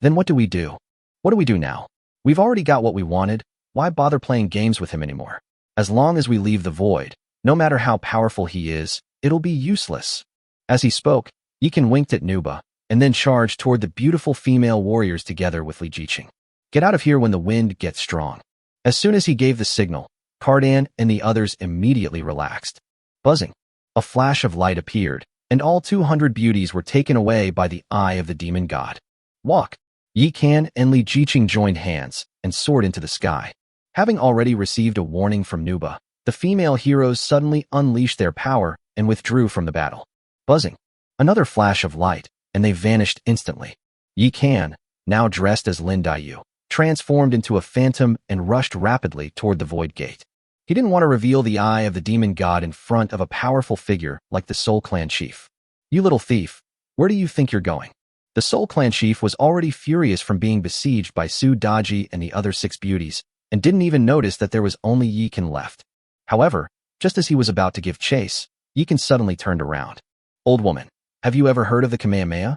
Then what do we do? What do we do now? We've already got what we wanted. Why bother playing games with him anymore? As long as we leave the void, no matter how powerful he is, it'll be useless. As he spoke, Yi Can winked at Nuba, and then charged toward the beautiful female warriors together with Li Jiqing. Get out of here when the wind gets strong. As soon as he gave the signal, Cardan and the others immediately relaxed. Buzzing. A flash of light appeared, and all 200 beauties were taken away by the eye of the demon god. Walk. Yi Can and Li Jiqing joined hands and soared into the sky. Having already received a warning from Nuba, the female heroes suddenly unleashed their power and withdrew from the battle. Buzzing. Another flash of light, and they vanished instantly. Yi Can, now dressed as Lin Daiyu, transformed into a phantom and rushed rapidly toward the void gate. He didn't want to reveal the eye of the demon god in front of a powerful figure like the Soul Clan chief. You little thief, where do you think you're going? The Soul Clan chief was already furious from being besieged by Su Daji and the other 6 beauties, and didn't even notice that there was only Yi Can left. However, just as he was about to give chase, Yi Can suddenly turned around. Old woman, have you ever heard of the Kamehameha?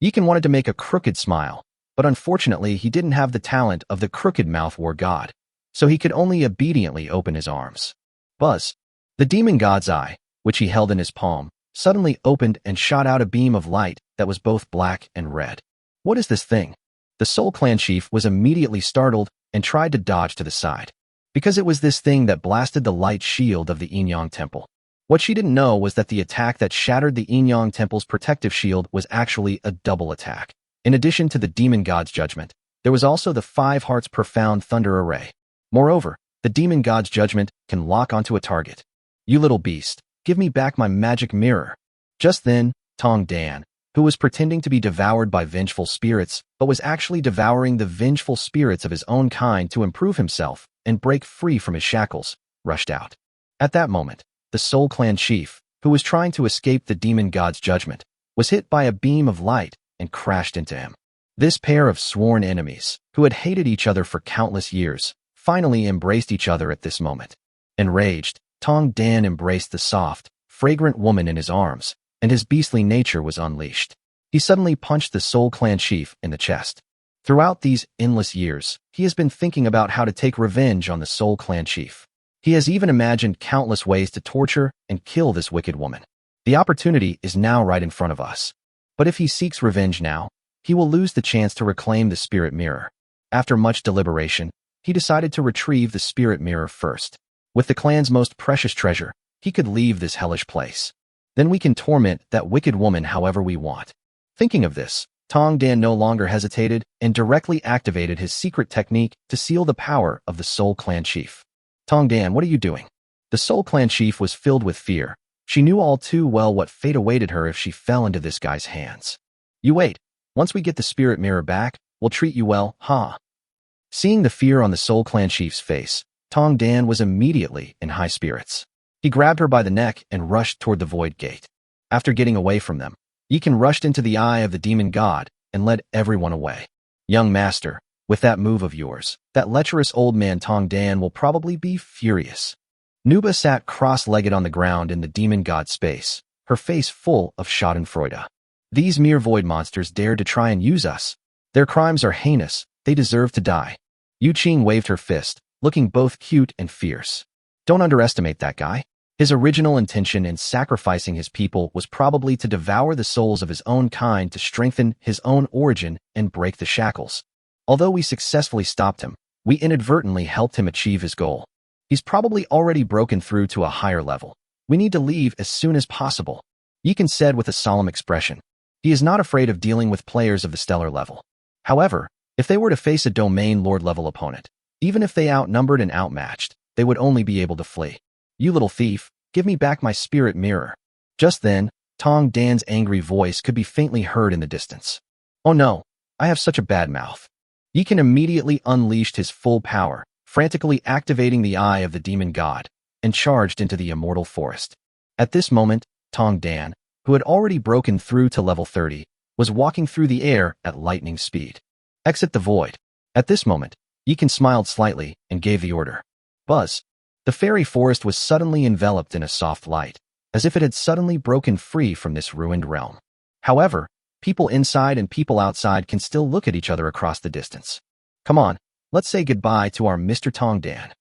Yi Can wanted to make a crooked smile, but unfortunately he didn't have the talent of the crooked mouth war god, so he could only obediently open his arms. Buzz. The demon god's eye, which he held in his palm, suddenly opened and shot out a beam of light that was both black and red. What is this thing? The Soul Clan chief was immediately startled and tried to dodge to the side, because it was this thing that blasted the light shield of the Yin Yang Temple. What she didn't know was that the attack that shattered the Yin Yang Temple's protective shield was actually a double attack. In addition to the demon god's judgment, there was also the 5 hearts profound thunder array. Moreover, the demon god's judgment can lock onto a target. You little beast, give me back my magic mirror. Just then, Tong Dan, who was pretending to be devoured by vengeful spirits, but was actually devouring the vengeful spirits of his own kind to improve himself and break free from his shackles, rushed out. At that moment, the Soul Clan chief, who was trying to escape the demon god's judgment, was hit by a beam of light and crashed into him. This pair of sworn enemies, who had hated each other for countless years, finally embraced each other at this moment. Enraged, Tong Dan embraced the soft, fragrant woman in his arms, and his beastly nature was unleashed. He suddenly punched the Soul Clan chief in the chest. Throughout these endless years, he has been thinking about how to take revenge on the Soul Clan chief. He has even imagined countless ways to torture and kill this wicked woman. The opportunity is now right in front of us. But if he seeks revenge now, he will lose the chance to reclaim the spirit mirror. After much deliberation, he decided to retrieve the spirit mirror first. With the clan's most precious treasure, he could leave this hellish place. Then we can torment that wicked woman however we want. Thinking of this, Tong Dan no longer hesitated and directly activated his secret technique to seal the power of the Soul Clan chief. Tong Dan, what are you doing? The Soul Clan chief was filled with fear. She knew all too well what fate awaited her if she fell into this guy's hands. You wait. Once we get the spirit mirror back, we'll treat you well, huh? Seeing the fear on the Soul Clan chief's face, Tong Dan was immediately in high spirits. He grabbed her by the neck and rushed toward the void gate. After getting away from them, Yikan rushed into the eye of the demon god and led everyone away. Young master, with that move of yours, that lecherous old man Tong Dan will probably be furious. Nuba sat cross-legged on the ground in the demon god's space, her face full of schadenfreude. These mere void monsters dared to try and use us. Their crimes are heinous, they deserve to die. Yu Qing waved her fist, looking both cute and fierce. Don't underestimate that guy. His original intention in sacrificing his people was probably to devour the souls of his own kind to strengthen his own origin and break the shackles. Although we successfully stopped him, we inadvertently helped him achieve his goal. He's probably already broken through to a higher level. We need to leave as soon as possible. Yikan said with a solemn expression. He is not afraid of dealing with players of the stellar level. However, if they were to face a domain lord level opponent, even if they outnumbered and outmatched, they would only be able to flee. You little thief, give me back my spirit mirror. Just then, Tong Dan's angry voice could be faintly heard in the distance. Oh no, I have such a bad mouth. Yikan immediately unleashed his full power, frantically activating the eye of the demon god, and charged into the immortal forest. At this moment, Tong Dan, who had already broken through to level 30, was walking through the air at lightning speed. Exit the void. At this moment, Yikan smiled slightly and gave the order. Buzz. The fairy forest was suddenly enveloped in a soft light, as if it had suddenly broken free from this ruined realm. However, people inside and people outside can still look at each other across the distance. Come on, let's say goodbye to our Mr. Tong Dan.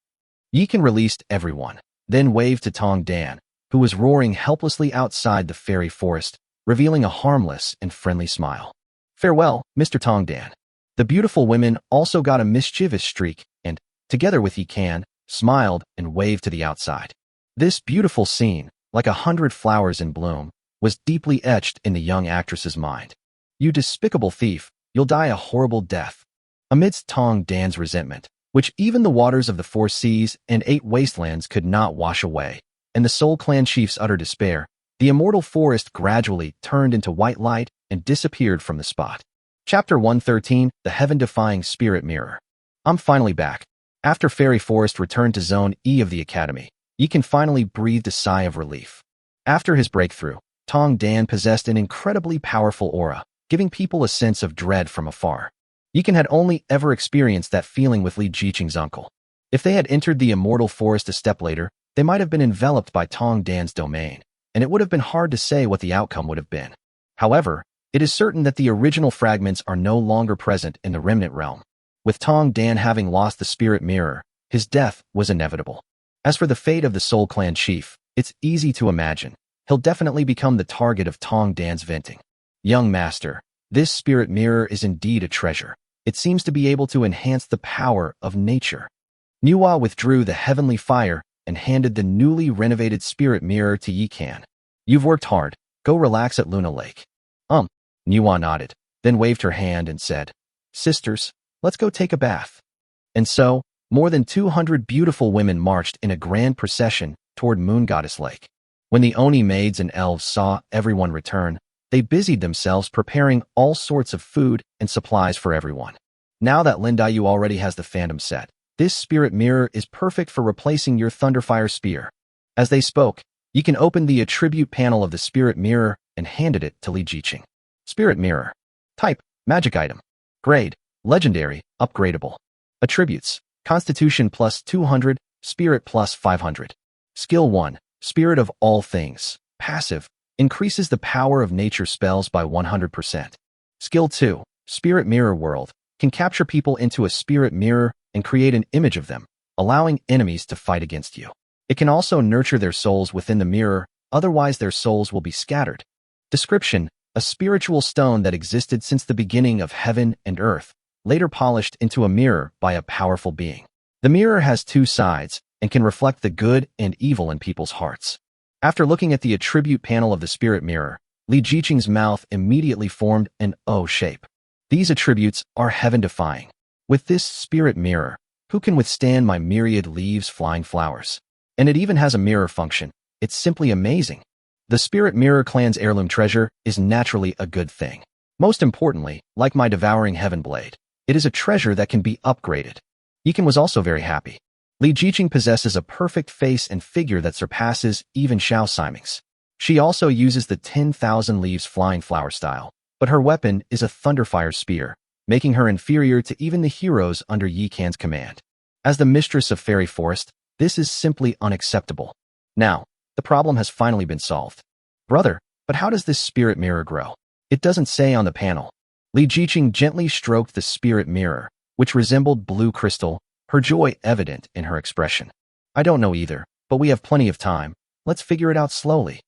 Yikan released everyone, then waved to Tong Dan, who was roaring helplessly outside the fairy forest, revealing a harmless and friendly smile. Farewell, Mr. Tong Dan. The beautiful women also got a mischievous streak and, together with Yikan, smiled and waved to the outside. This beautiful scene, like 100 flowers in bloom, was deeply etched in the young actress's mind. You despicable thief, you'll die a horrible death. Amidst Tong Dan's resentment, which even the waters of the 4 seas and 8 wastelands could not wash away, and the Soul Clan chief's utter despair, the immortal forest gradually turned into white light and disappeared from the spot. Chapter 113, The Heaven-Defying Spirit Mirror. I'm finally back. After Fairy Forest returned to Zone E of the Academy, Yikan finally breathed a sigh of relief. After his breakthrough, Tong Dan possessed an incredibly powerful aura, giving people a sense of dread from afar. Yikan had only ever experienced that feeling with Li Jiqing's uncle. If they had entered the immortal forest a step later, they might have been enveloped by Tong Dan's domain, and it would have been hard to say what the outcome would have been. However, it is certain that the original fragments are no longer present in the remnant realm. With Tong Dan having lost the spirit mirror, his death was inevitable. As for the fate of the Soul Clan chief, it's easy to imagine. He'll definitely become the target of Tong Dan's venting. Young master, this spirit mirror is indeed a treasure. It seems to be able to enhance the power of nature. Nuwa withdrew the heavenly fire and handed the newly renovated spirit mirror to Yikan. You've worked hard. Go relax at Luna Lake. Nuwa nodded. then waved her hand and said, "Sisters, let's go take a bath." And so, more than 200 beautiful women marched in a grand procession toward Moon Goddess Lake. When the Oni maids and elves saw everyone return, they busied themselves preparing all sorts of food and supplies for everyone. Now that Lindayu already has the Phantom set, this spirit mirror is perfect for replacing your Thunderfire spear. As they spoke, you can open the attribute panel of the spirit mirror and handed it to Li Jiqing. Spirit mirror. Type, magic item. Grade, legendary, upgradable. Attributes, Constitution plus 200, Spirit plus 500. Skill 1, Spirit of all things. Passive, increases the power of nature spells by 100%. Skill 2, Spirit Mirror World, can capture people into a spirit mirror and create an image of them, allowing enemies to fight against you. It can also nurture their souls within the mirror, otherwise their souls will be scattered. Description, a spiritual stone that existed since the beginning of heaven and earth, later polished into a mirror by a powerful being. The mirror has two sides and can reflect the good and evil in people's hearts. After looking at the attribute panel of the spirit mirror, Li Jiqing's mouth immediately formed an O shape. These attributes are heaven-defying. With this spirit mirror, who can withstand my myriad leaves flying flowers? And it even has a mirror function. It's simply amazing. The Spirit Mirror Clan's heirloom treasure is naturally a good thing. Most importantly, like my devouring heaven blade, it is a treasure that can be upgraded. Yikan was also very happy. Li Jiqing possesses a perfect face and figure that surpasses even Xiao Siming's. She also uses the 10,000 leaves flying flower style, but her weapon is a Thunderfire spear, making her inferior to even the heroes under Yi Kan's command. As the mistress of Fairy Forest, this is simply unacceptable. Now, the problem has finally been solved. Brother, but how does this spirit mirror grow? It doesn't say on the panel. Li Jiqing gently stroked the spirit mirror, which resembled blue crystal, her joy evident in her expression. I don't know either, but we have plenty of time. Let's figure it out slowly.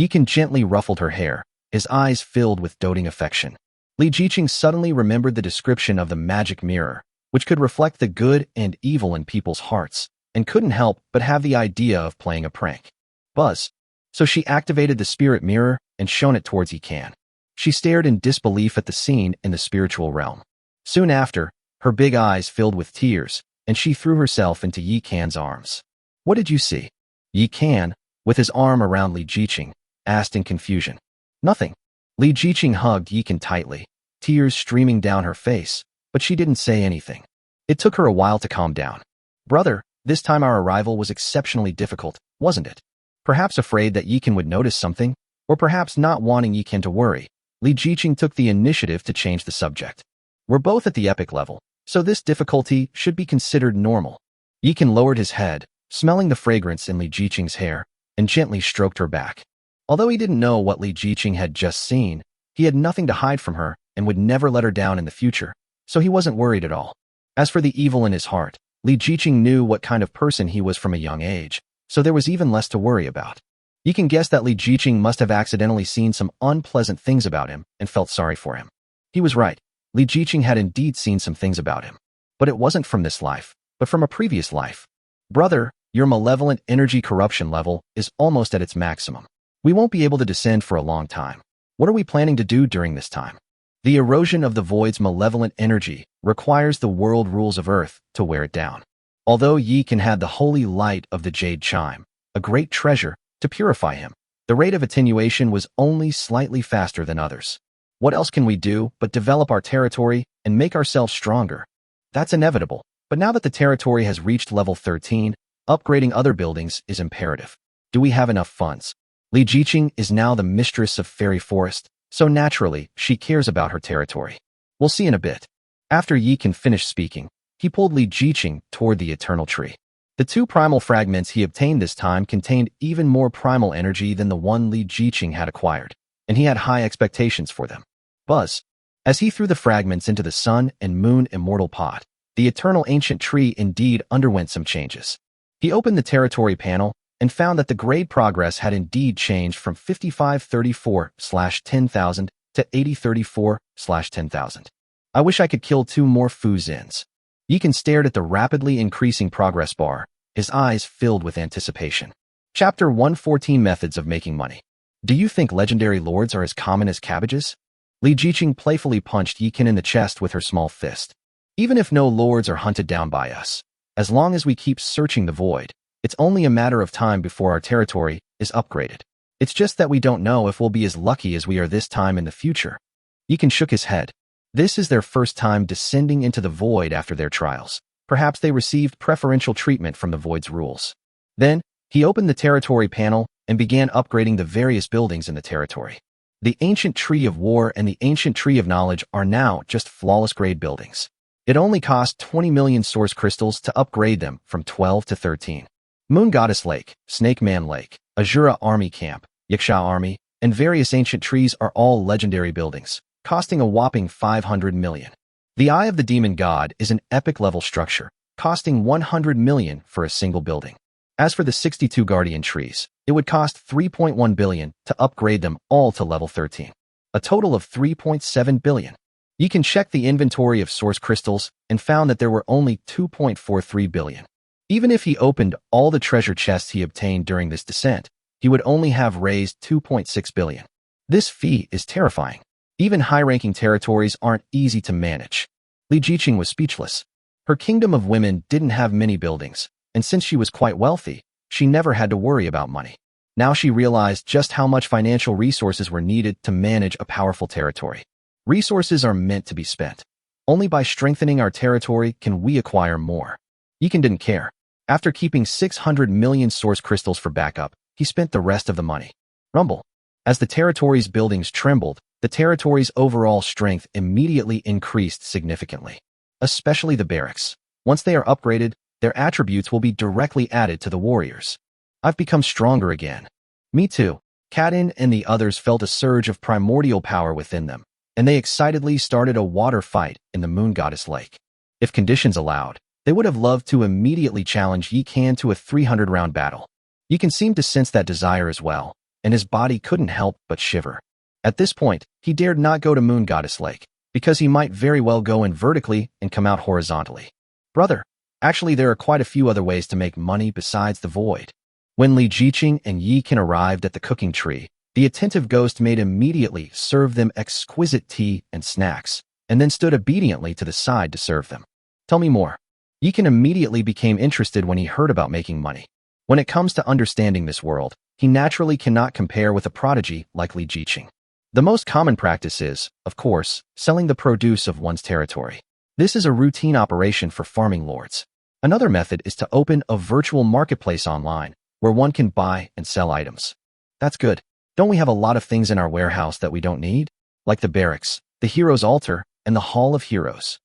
Yikan gently ruffled her hair, his eyes filled with doting affection. Li Jiqing suddenly remembered the description of the magic mirror, which could reflect the good and evil in people's hearts, and couldn't help but have the idea of playing a prank. Buzz. So she activated the spirit mirror and shone it towards Yikan. She stared in disbelief at the scene in the spiritual realm. Soon after, her big eyes filled with tears, and she threw herself into Yikan's arms. What did you see? Yikan, with his arm around Li Jiqing, asked in confusion. Nothing. Li Jiqing hugged Yikan tightly, tears streaming down her face, but she didn't say anything. It took her a while to calm down. Brother, this time our arrival was exceptionally difficult, wasn't it? Perhaps afraid that Yikan would notice something, or perhaps not wanting Yikan to worry, Li Jiqing took the initiative to change the subject. We're both at the epic level, so this difficulty should be considered normal. Yikan lowered his head, smelling the fragrance in Li Jiqing's hair, and gently stroked her back. Although he didn't know what Li Jiqing had just seen, he had nothing to hide from her and would never let her down in the future, so he wasn't worried at all. As for the evil in his heart, Li Jiqing knew what kind of person he was from a young age, so there was even less to worry about. You can guess that Li Jiqing must have accidentally seen some unpleasant things about him and felt sorry for him. He was right. Li Jiqing had indeed seen some things about him. But it wasn't from this life, but from a previous life. Brother, your malevolent energy corruption level is almost at its maximum. We won't be able to descend for a long time. What are we planning to do during this time? The erosion of the void's malevolent energy requires the world rules of Earth to wear it down. Although Yi can have the holy light of the jade chime, a great treasure, to purify him, the rate of attenuation was only slightly faster than others. What else can we do but develop our territory and make ourselves stronger? That's inevitable, but now that the territory has reached level 13, upgrading other buildings is imperative. Do we have enough funds? Li Jiqing is now the mistress of Fairy Forest, so naturally, she cares about her territory. We'll see in a bit. After Yi can finish speaking, he pulled Li Jiqing toward the eternal tree. The two primal fragments he obtained this time contained even more primal energy than the one Li Jiqing had acquired, and he had high expectations for them. Buzz. As he threw the fragments into the sun and moon immortal pot, the eternal ancient tree indeed underwent some changes. He opened the territory panel and found that the grade progress had indeed changed from 5534/10,000 to 8034/10,000. I wish I could kill 2 more Fu Zins. Yikan stared at the rapidly increasing progress bar, his eyes filled with anticipation. Chapter 114 Methods of Making Money. Do you think legendary lords are as common as cabbages? Li Jiqing playfully punched Yi Qin in the chest with her small fist. Even if no lords are hunted down by us, as long as we keep searching the void, it's only a matter of time before our territory is upgraded. It's just that we don't know if we'll be as lucky as we are this time in the future. Yi Qin shook his head. This is their first time descending into the void after their trials. Perhaps they received preferential treatment from the void's rules. Then, he opened the territory panel and began upgrading the various buildings in the territory. The ancient tree of war and the ancient tree of knowledge are now just flawless grade buildings. It only cost 20 million source crystals to upgrade them from 12 to 13. Moon Goddess Lake, Snake Man Lake, Azura Army Camp, Yaksha Army, and various ancient trees are all legendary buildings, costing a whopping 500 million. The Eye of the Demon God is an epic level structure, costing 100 million for a single building. As for the 62 Guardian trees, it would cost 3.1 billion to upgrade them all to level 13. A total of 3.7 billion. You can check the inventory of source crystals and found that there were only 2.43 billion. Even if he opened all the treasure chests he obtained during this descent, he would only have raised 2.6 billion. This feat is terrifying. Even high-ranking territories aren't easy to manage. Li Jiqing was speechless. Her kingdom of women didn't have many buildings, and since she was quite wealthy, she never had to worry about money. Now she realized just how much financial resources were needed to manage a powerful territory. Resources are meant to be spent. Only by strengthening our territory can we acquire more. Yi Qin didn't care. After keeping 600 million source crystals for backup, he spent the rest of the money. Rumble. As the territory's buildings trembled, the territory's overall strength immediately increased significantly. Especially the barracks. Once they are upgraded, their attributes will be directly added to the warriors. I've become stronger again. Me too. Kadin and the others felt a surge of primordial power within them, and they excitedly started a water fight in the Moon Goddess Lake. If conditions allowed, they would have loved to immediately challenge Yi Qin to a 300-round battle. Yi Qin seemed to sense that desire as well, and his body couldn't help but shiver. At this point, he dared not go to Moon Goddess Lake, because he might very well go in vertically and come out horizontally. Brother, actually there are quite a few other ways to make money besides the void. When Li Jiqing and Yi Qin arrived at the cooking tree, the attentive ghost maid immediately served them exquisite tea and snacks, and then stood obediently to the side to serve them. Tell me more. Yi Qin immediately became interested when he heard about making money. When it comes to understanding this world, he naturally cannot compare with a prodigy like Li Jiqing. The most common practice is, of course, selling the produce of one's territory. This is a routine operation for farming lords. Another method is to open a virtual marketplace online, where one can buy and sell items. That's good. Don't we have a lot of things in our warehouse that we don't need? Like the barracks, the hero's altar, and the Hall of Heroes.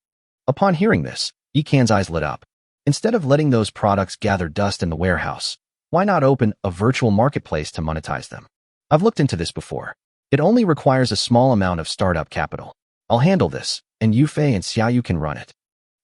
Upon hearing this, Yi Qin's eyes lit up. Instead of letting those products gather dust in the warehouse, why not open a virtual marketplace to monetize them? I've looked into this before. It only requires a small amount of startup capital. I'll handle this, and Yufei and Xiaoyu can run it.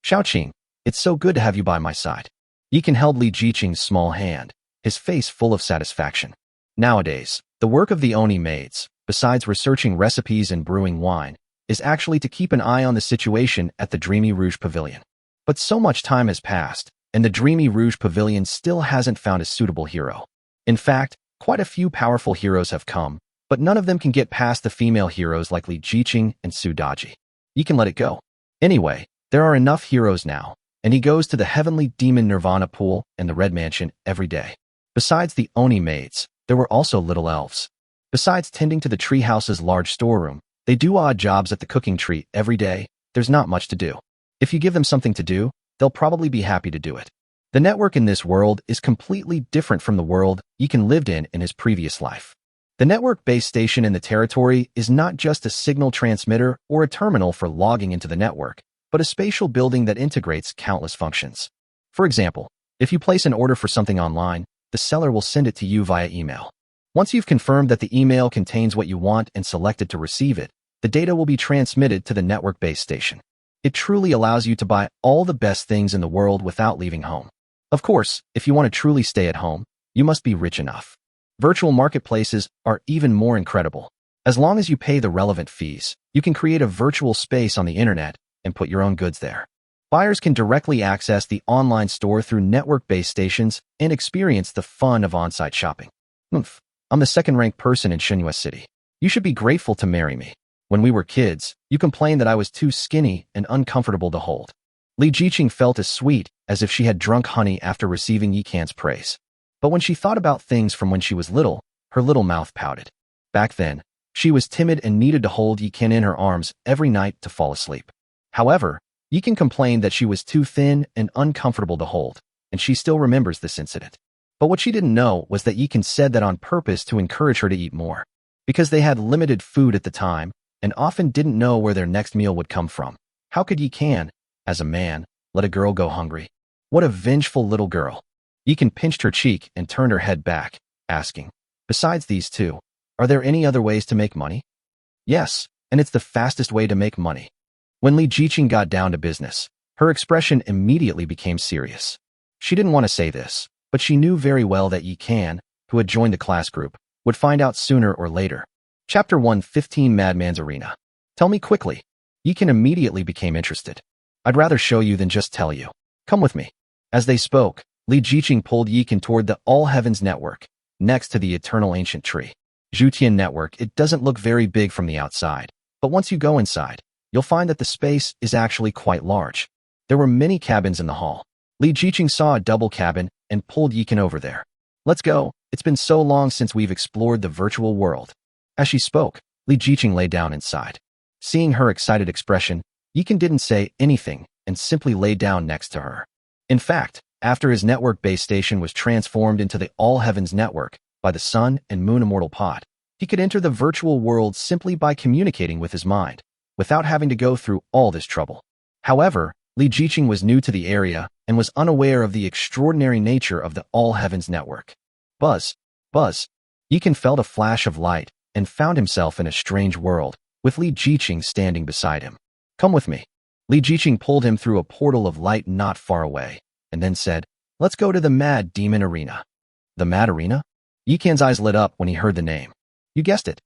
Xiaoqing, it's so good to have you by my side. Yi Qin held Li Jiqing's small hand, his face full of satisfaction. Nowadays, the work of the Oni maids, besides researching recipes and brewing wine, is actually to keep an eye on the situation at the Dreamy Rouge Pavilion. But so much time has passed, and the Dreamy Rouge Pavilion still hasn't found a suitable hero. In fact, quite a few powerful heroes have come, but none of them can get past the female heroes like Li Jiqing and Su Daji. You can let it go. Anyway, there are enough heroes now, and he goes to the Heavenly Demon Nirvana Pool and the Red Mansion every day. Besides the Oni maids, there were also little elves. Besides tending to the treehouse's large storeroom, they do odd jobs at the cooking tree every day. There's not much to do. If you give them something to do, they'll probably be happy to do it. The network in this world is completely different from the world Yi Qin lived in his previous life. The network base station in the territory is not just a signal transmitter or a terminal for logging into the network, but a spatial building that integrates countless functions. For example, if you place an order for something online, the seller will send it to you via email. Once you've confirmed that the email contains what you want and selected to receive it, the data will be transmitted to the network base station. It truly allows you to buy all the best things in the world without leaving home. Of course, if you want to truly stay at home, you must be rich enough. Virtual marketplaces are even more incredible. As long as you pay the relevant fees, you can create a virtual space on the internet and put your own goods there. Buyers can directly access the online store through network-based stations and experience the fun of on-site shopping. I'm the second-ranked person in Shenhua City. You should be grateful to marry me. When we were kids, you complained that I was too skinny and uncomfortable to hold. Li Jiqing felt as sweet as if she had drunk honey after receiving Yi Can's praise. But when she thought about things from when she was little, her little mouth pouted. Back then, she was timid and needed to hold Yi Can in her arms every night to fall asleep. However, Yi Can complained that she was too thin and uncomfortable to hold, and she still remembers this incident. But what she didn't know was that Yi Can said that on purpose to encourage her to eat more, because they had limited food at the time and often didn't know where their next meal would come from. How could Yi Can, as a man, let a girl go hungry? What a vengeful little girl. Yi Can pinched her cheek and turned her head back, asking, "Besides these two, are there any other ways to make money?" "Yes, and it's the fastest way to make money." When Li Jiqing got down to business, her expression immediately became serious. She didn't want to say this, but she knew very well that Yi Can, who had joined the class group, would find out sooner or later. Chapter 1:15 Madman's Arena. "Tell me quickly." Yi Can immediately became interested. "I'd rather show you than just tell you. Come with me." As they spoke, Li Jiqing pulled Yi Can toward the All Heavens Network, next to the Eternal Ancient Tree. Zhutian Network, it doesn't look very big from the outside, but once you go inside, you'll find that the space is actually quite large. There were many cabins in the hall. Li Jiqing saw a double cabin and pulled Yi Can over there. "Let's go. It's been so long since we've explored the virtual world." As she spoke, Li Jiqing lay down inside. Seeing her excited expression, Yi Can didn't say anything and simply lay down next to her. In fact, after his network base station was transformed into the All Heavens Network by the Sun and Moon Immortal Pod, he could enter the virtual world simply by communicating with his mind, without having to go through all this trouble. However, Li Jiqing was new to the area and was unaware of the extraordinary nature of the All Heavens Network. Buzz, buzz. Yi Can felt a flash of light and found himself in a strange world, with Li Jiqing standing beside him. "Come with me." Li Jiqing pulled him through a portal of light not far away, and then said, "Let's go to the Mad Demon Arena." "The Mad Arena?" Yi Can's eyes lit up when he heard the name. "You guessed it."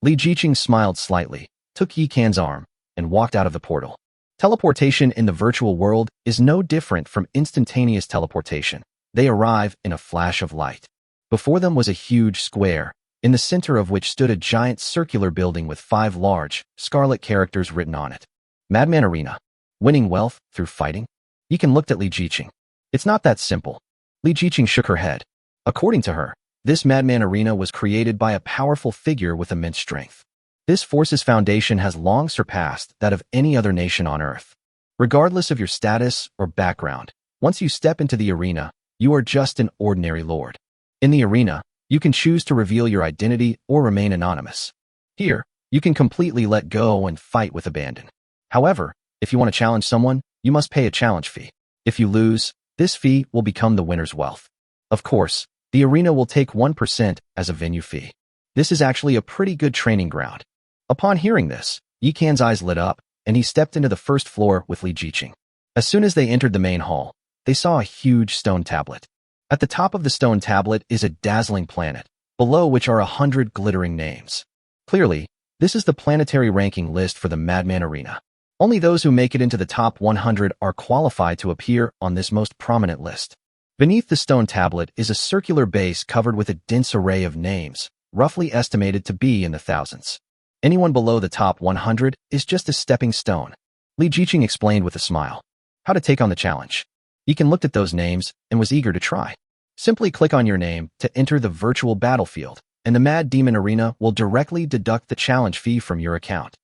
Li Jiqing smiled slightly, took Yi Can's arm, and walked out of the portal. Teleportation in the virtual world is no different from instantaneous teleportation. They arrive in a flash of light. Before them was a huge square, in the center of which stood a giant circular building with 5 large, scarlet characters written on it. Madman Arena. Winning wealth through fighting? Yi Can looked at Li Jiqing. "It's not that simple." Li Jiqing shook her head. According to her, this Madman Arena was created by a powerful figure with immense strength. This force's foundation has long surpassed that of any other nation on Earth. Regardless of your status or background, once you step into the arena, you are just an ordinary lord. In the arena, you can choose to reveal your identity or remain anonymous. Here, you can completely let go and fight with abandon. However, if you want to challenge someone, you must pay a challenge fee. If you lose, this fee will become the winner's wealth. Of course, the arena will take 1% as a venue fee. This is actually a pretty good training ground. Upon hearing this, Yi Can's eyes lit up, and he stepped into the first floor with Li Jiqing. As soon as they entered the main hall, they saw a huge stone tablet. At the top of the stone tablet is a dazzling planet, below which are 100 glittering names. Clearly, this is the planetary ranking list for the Madman Arena. Only those who make it into the top 100 are qualified to appear on this most prominent list. Beneath the stone tablet is a circular base covered with a dense array of names, roughly estimated to be in the thousands. Anyone below the top 100 is just a stepping stone. Li Jiqing explained with a smile. How to take on the challenge. Yi Can looked at those names and was eager to try. Simply click on your name to enter the virtual battlefield, and the Mad Demon Arena will directly deduct the challenge fee from your account.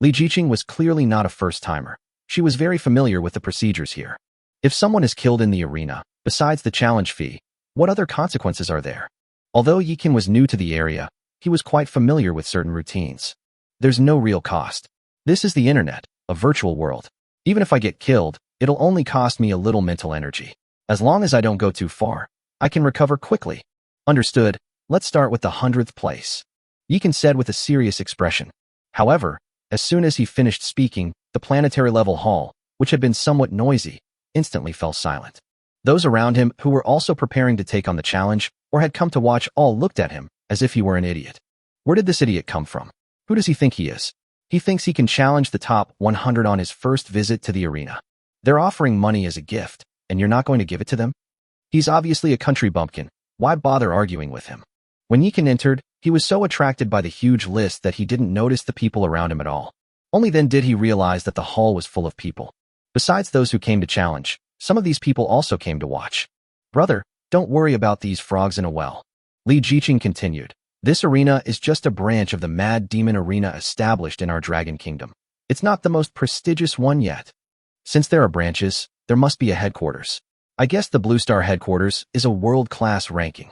Li Jiqing was clearly not a first-timer. She was very familiar with the procedures here. If someone is killed in the arena, besides the challenge fee, what other consequences are there? Although Yi Can was new to the area, he was quite familiar with certain routines. There's no real cost. This is the internet, a virtual world. Even if I get killed, it'll only cost me a little mental energy. As long as I don't go too far, I can recover quickly. Understood. Let's start with the 100th place. Yi Can said with a serious expression. However, as soon as he finished speaking, the planetary level hall, which had been somewhat noisy, instantly fell silent. Those around him who were also preparing to take on the challenge or had come to watch all looked at him as if he were an idiot. Where did this idiot come from? Who does he think he is? He thinks he can challenge the top 100 on his first visit to the arena. They're offering money as a gift, and you're not going to give it to them? He's obviously a country bumpkin. Why bother arguing with him? When Yikan entered, he was so attracted by the huge list that he didn't notice the people around him at all. Only then did he realize that the hall was full of people. Besides those who came to challenge, some of these people also came to watch. Brother, don't worry about these frogs in a well. Li Jiqing continued. This arena is just a branch of the Mad Demon Arena established in our Dragon Kingdom. It's not the most prestigious one yet. Since there are branches, there must be a headquarters. I guess the Blue Star headquarters is a world-class ranking.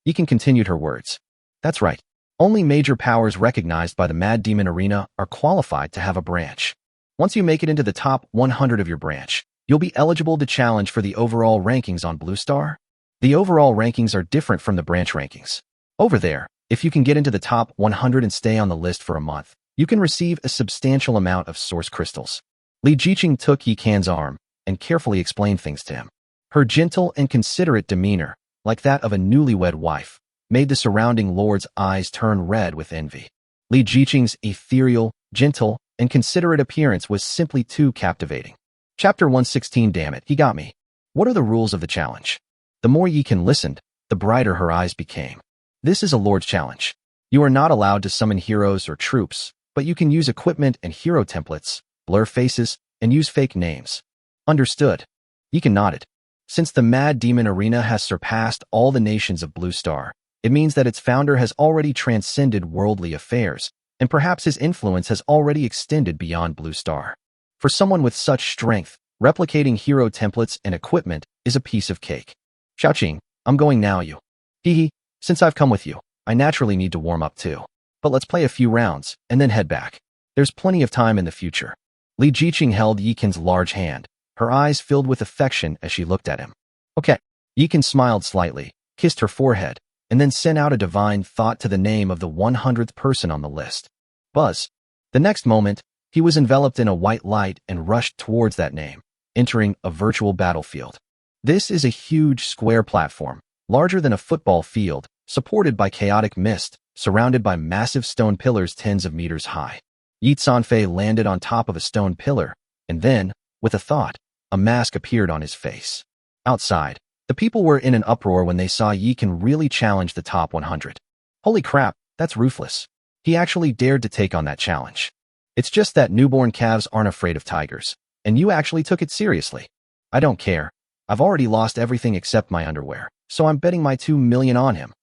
Yikan continued her words. That's right. Only major powers recognized by the Mad Demon Arena are qualified to have a branch. Once you make it into the top 100 of your branch, you'll be eligible to challenge for the overall rankings on Blue Star. The overall rankings are different from the branch rankings. Over there, if you can get into the top 100 and stay on the list for a month, you can receive a substantial amount of source crystals. Li Jiqing took Yikan's arm and carefully explained things to him. Her gentle and considerate demeanor, like that of a newlywed wife, made the surrounding lord's eyes turn red with envy. Li Jiqing's ethereal, gentle, and considerate appearance was simply too captivating. Chapter 116. Damn it, he got me. What are the rules of the challenge? The more Yikan listened, the brighter her eyes became. This is a lord's challenge. You are not allowed to summon heroes or troops, but you can use equipment and hero templates, blur faces, and use fake names. Understood. Yikan nodded. Since the Mad Demon Arena has surpassed all the nations of Blue Star, it means that its founder has already transcended worldly affairs, and perhaps his influence has already extended beyond Blue Star. For someone with such strength, replicating hero templates and equipment is a piece of cake. Xiaoqing, I'm going now you. Hehe, since I've come with you, I naturally need to warm up too. But let's play a few rounds, and then head back. There's plenty of time in the future. Li Jiqing held Yikan's large hand, her eyes filled with affection as she looked at him. Okay. Yikan smiled slightly, kissed her forehead, and then sent out a divine thought to the name of the 100th person on the list. Buzz. The next moment, he was enveloped in a white light and rushed towards that name, entering a virtual battlefield. This is a huge square platform, larger than a football field, supported by chaotic mist, surrounded by massive stone pillars tens of meters high. Yi Sanfei landed on top of a stone pillar, and then, with a thought, a mask appeared on his face. Outside, the people were in an uproar when they saw Yikan really challenge the top 100. Holy crap, that's ruthless. He actually dared to take on that challenge. It's just that newborn calves aren't afraid of tigers, and you actually took it seriously. I don't care. I've already lost everything except my underwear, so I'm betting my 2 million on him.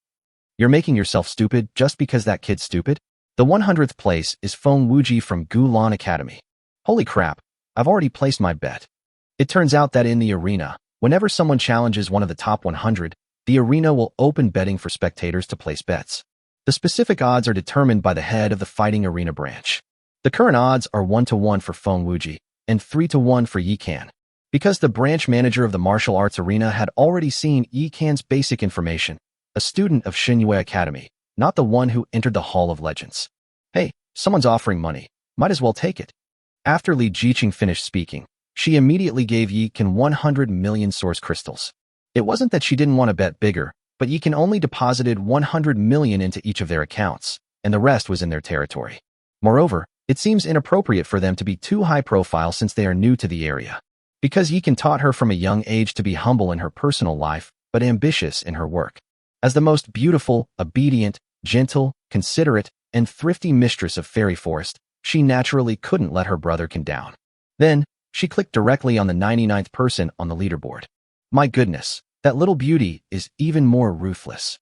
You're making yourself stupid just because that kid's stupid? The 100th place is Feng Wuji from Gulan Academy. Holy crap, I've already placed my bet. It turns out that in the arena, whenever someone challenges one of the top 100, the arena will open betting for spectators to place bets. The specific odds are determined by the head of the fighting arena branch. The current odds are 1-1 for Feng Wuji and 3-1 for Yikan. Because the branch manager of the martial arts arena had already seen Yikan's basic information, a student of Xinyue Academy, not the one who entered the Hall of Legends. Hey, someone's offering money. Might as well take it. After Li Jiqing finished speaking, she immediately gave Yikan 100 million source crystals. It wasn't that she didn't want to bet bigger, but Yikan only deposited 100 million into each of their accounts, and the rest was in their territory. Moreover, it seems inappropriate for them to be too high profile since they are new to the area. Because Yikan taught her from a young age to be humble in her personal life, but ambitious in her work. As the most beautiful, obedient, gentle, considerate, and thrifty mistress of Fairy Forest, she naturally couldn't let her brotherkin down. Then, she clicked directly on the 99th person on the leaderboard. My goodness, that little beauty is even more ruthless.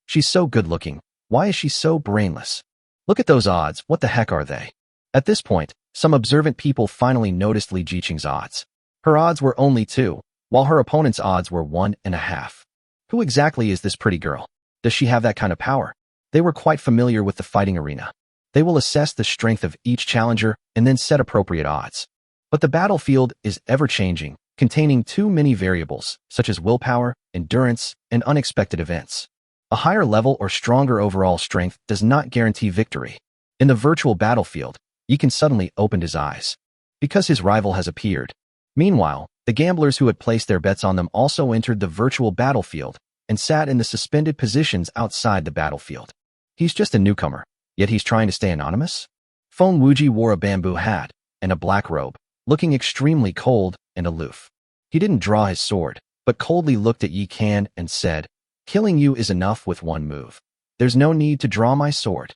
She's so good-looking. Why is she so brainless? Look at those odds, what the heck are they? At this point, some observant people finally noticed Li Jiqing's odds. Her odds were only 2, while her opponent's odds were 1.5. Who exactly is this pretty girl? Does she have that kind of power? They were quite familiar with the fighting arena. They will assess the strength of each challenger and then set appropriate odds. But the battlefield is ever-changing, containing too many variables, such as willpower, endurance, and unexpected events. A higher level or stronger overall strength does not guarantee victory. In the virtual battlefield, Yikan suddenly opened his eyes. Because his rival has appeared. Meanwhile, the gamblers who had placed their bets on them also entered the virtual battlefield and sat in the suspended positions outside the battlefield. He's just a newcomer, yet he's trying to stay anonymous? Feng Wuji wore a bamboo hat and a black robe, looking extremely cold and aloof. He didn't draw his sword, but coldly looked at Yikan and said, "Killing you is enough with one move." There's no need to draw my sword.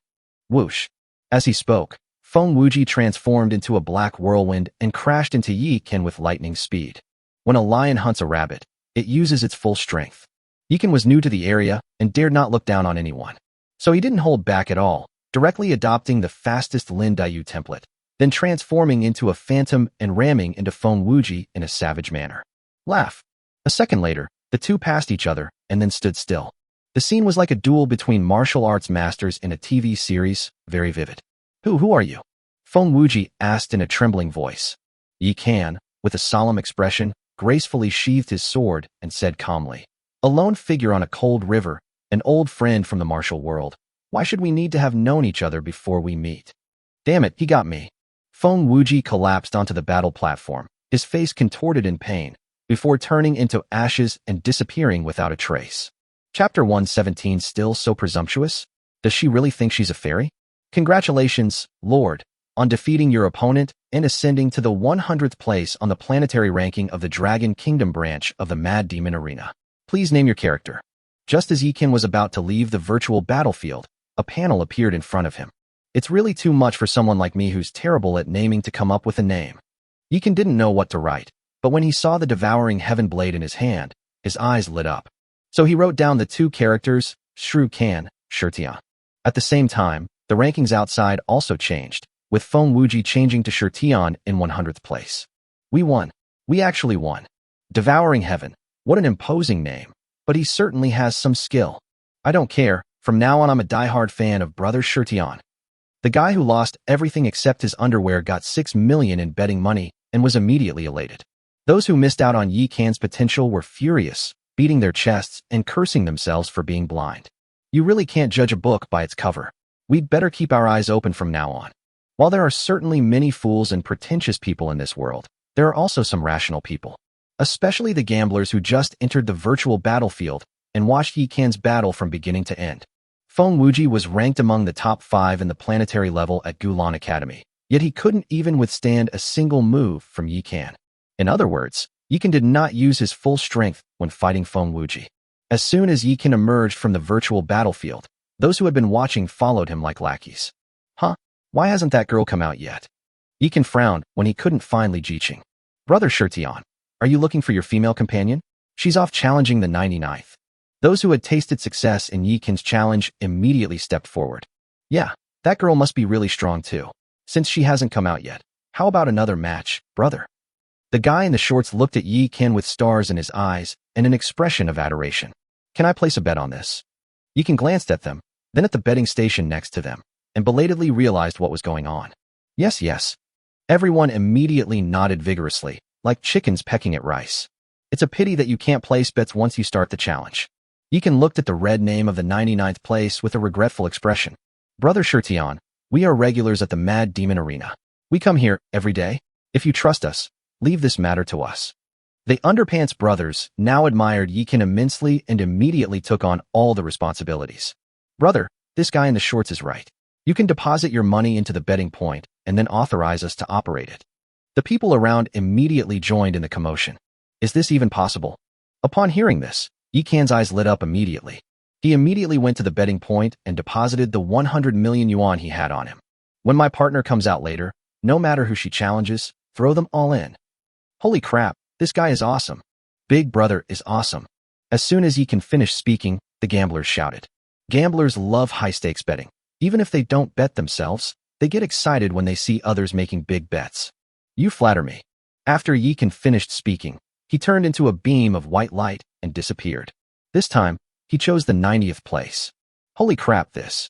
Whoosh. As he spoke, Feng Wuji transformed into a black whirlwind and crashed into Yi Ken with lightning speed. When a lion hunts a rabbit, it uses its full strength. Yi Ken was new to the area and dared not look down on anyone. So he didn't hold back at all, directly adopting the fastest Lin Daiyu template, then transforming into a phantom and ramming into Feng Wuji in a savage manner. Laugh. A second later, the two passed each other and then stood still. The scene was like a duel between martial arts masters in a TV series, very vivid. Who are you? Feng Wuji asked in a trembling voice. Yi Ken, with a solemn expression, gracefully sheathed his sword and said calmly, "A lone figure on a cold river, an old friend from the martial world. Why should we need to have known each other before we meet?" Damn it, he got me. Feng Wuji collapsed onto the battle platform, his face contorted in pain, before turning into ashes and disappearing without a trace. Chapter 117. Still so presumptuous? Does she really think she's a fairy? Congratulations, Lord, on defeating your opponent and ascending to the 100th place on the planetary ranking of the Dragon Kingdom branch of the Mad Demon Arena. Please name your character. Just as Yi Ken was about to leave the virtual battlefield, a panel appeared in front of him. It's really too much for someone like me who's terrible at naming to come up with a name. Yi Ken didn't know what to write, but when he saw the devouring heaven blade in his hand, his eyes lit up. So he wrote down the two characters, Shru Kan, Shirtian. At the same time, the rankings outside also changed, with Feng Wuji changing to Shirtian in 100th place. We won. We actually won. Devouring Heaven. What an imposing name. But he certainly has some skill. I don't care. From now on I'm a diehard fan of Brother Shirtian. The guy who lost everything except his underwear got 6 million in betting money and was immediately elated. Those who missed out on Yi Ken's potential were furious, beating their chests and cursing themselves for being blind. You really can't judge a book by its cover. We'd better keep our eyes open from now on. While there are certainly many fools and pretentious people in this world, there are also some rational people. Especially the gamblers who just entered the virtual battlefield and watched Yi Ken's battle from beginning to end. Feng Wuji was ranked among the top 5 in the planetary level at Gulan Academy, yet he couldn't even withstand a single move from Yi Ken. In other words, Yi Ken did not use his full strength when fighting Feng Wuji. As soon as Yi Ken emerged from the virtual battlefield, those who had been watching followed him like lackeys. Huh? Why hasn't that girl come out yet? Yi Ken frowned when he couldn't find Li Jiqing. Brother Shirtian, are you looking for your female companion? She's off challenging the 99th. Those who had tasted success in Yi Ken's challenge immediately stepped forward. Yeah, that girl must be really strong too. Since she hasn't come out yet, how about another match, brother? The guy in the shorts looked at Yi Ken with stars in his eyes and an expression of adoration. Can I place a bet on this? Yi Ken glanced at them, then at the betting station next to them, and belatedly realized what was going on. Yes. Everyone immediately nodded vigorously, like chickens pecking at rice. It's a pity that you can't place bets once you start the challenge. Yi Ken looked at the red name of the 99th place with a regretful expression. Brother Shirtian, we are regulars at the Mad Demon Arena. We come here every day. If you trust us, leave this matter to us. The Underpants brothers now admired Yi Ken immensely and immediately took on all the responsibilities. Brother, this guy in the shorts is right. You can deposit your money into the betting point and then authorize us to operate it. The people around immediately joined in the commotion. Is this even possible? Upon hearing this, Yi Ken's eyes lit up immediately. He immediately went to the betting point and deposited the 100 million yuan he had on him. When my partner comes out later, no matter who she challenges, throw them all in. Holy crap, this guy is awesome. Big brother is awesome. As soon as Yi Ken finished speaking, the gamblers shouted. Gamblers love high-stakes betting. Even if they don't bet themselves, they get excited when they see others making big bets. You flatter me. After Yi Ken finished speaking, he turned into a beam of white light and disappeared. This time, he chose the 90th place. Holy crap, this.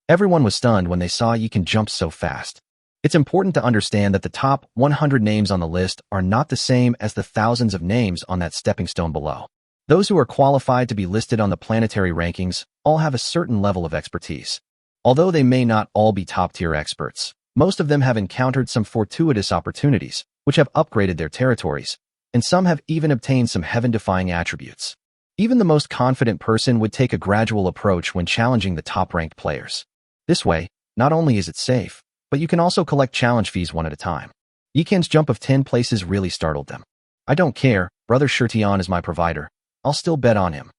Everyone was stunned when they saw Yi Ken jump so fast. It's important to understand that the top 100 names on the list are not the same as the thousands of names on that stepping stone below. Those who are qualified to be listed on the planetary rankings all have a certain level of expertise. Although they may not all be top-tier experts, most of them have encountered some fortuitous opportunities, which have upgraded their territories, and some have even obtained some heaven-defying attributes. Even the most confident person would take a gradual approach when challenging the top-ranked players. This way, not only is it safe, but you can also collect challenge fees one at a time. Yi Ken's jump of 10 places really startled them. I don't care, Brother Shirtian is my provider. I'll still bet on him.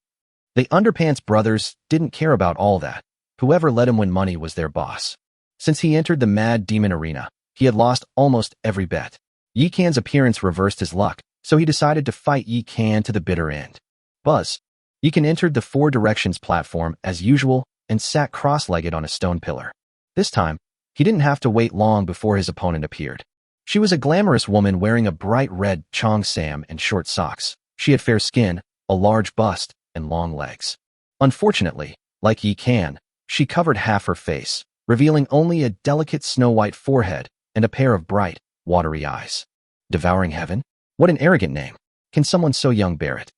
The Underpants brothers didn't care about all that. Whoever let him win money was their boss. Since he entered the Mad Demon Arena, he had lost almost every bet. Yi Kan's appearance reversed his luck, so he decided to fight Yi Kan to the bitter end. Buzz. Yi Kan entered the Four Directions platform as usual and sat cross-legged on a stone pillar. This time, he didn't have to wait long before his opponent appeared. She was a glamorous woman wearing a bright red cheongsam and short socks. She had fair skin, a large bust, and long legs. Unfortunately, like Yi Kan, she covered half her face, revealing only a delicate snow-white forehead and a pair of bright, watery eyes. Devouring Heaven? What an arrogant name. Can someone so young bear it?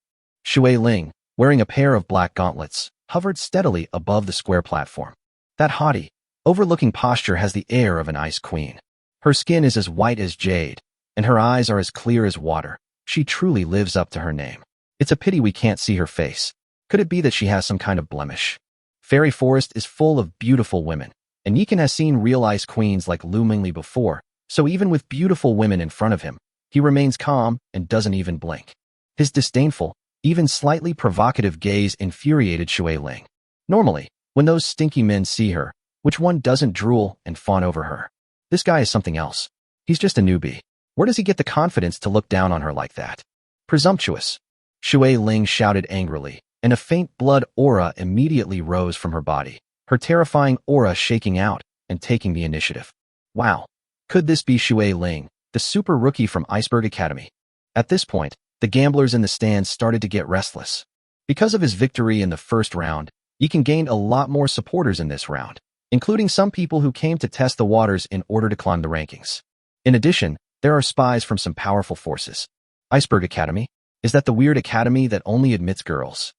Shui Ling, wearing a pair of black gauntlets, hovered steadily above the square platform. That haughty, overlooking posture has the air of an ice queen. Her skin is as white as jade, and her eyes are as clear as water. She truly lives up to her name. It's a pity we can't see her face. Could it be that she has some kind of blemish? Fairy Forest is full of beautiful women, and Yi Kan has seen real ice queens like Lu Mingli before, so even with beautiful women in front of him, he remains calm and doesn't even blink. His disdainful, even slightly provocative gaze infuriated Shui Ling. Normally, when those stinky men see her, which one doesn't drool and fawn over her? This guy is something else. He's just a newbie. Where does he get the confidence to look down on her like that? Presumptuous. Shui Ling shouted angrily, and a faint blood aura immediately rose from her body, her terrifying aura shaking out and taking the initiative. Wow. Could this be Shui Ling, the super rookie from Iceberg Academy? At this point, the gamblers in the stands started to get restless. Because of his victory in the first round, Yi Kan gained a lot more supporters in this round, including some people who came to test the waters in order to climb the rankings. In addition, there are spies from some powerful forces. Iceberg Academy? Is that the weird academy that only admits girls?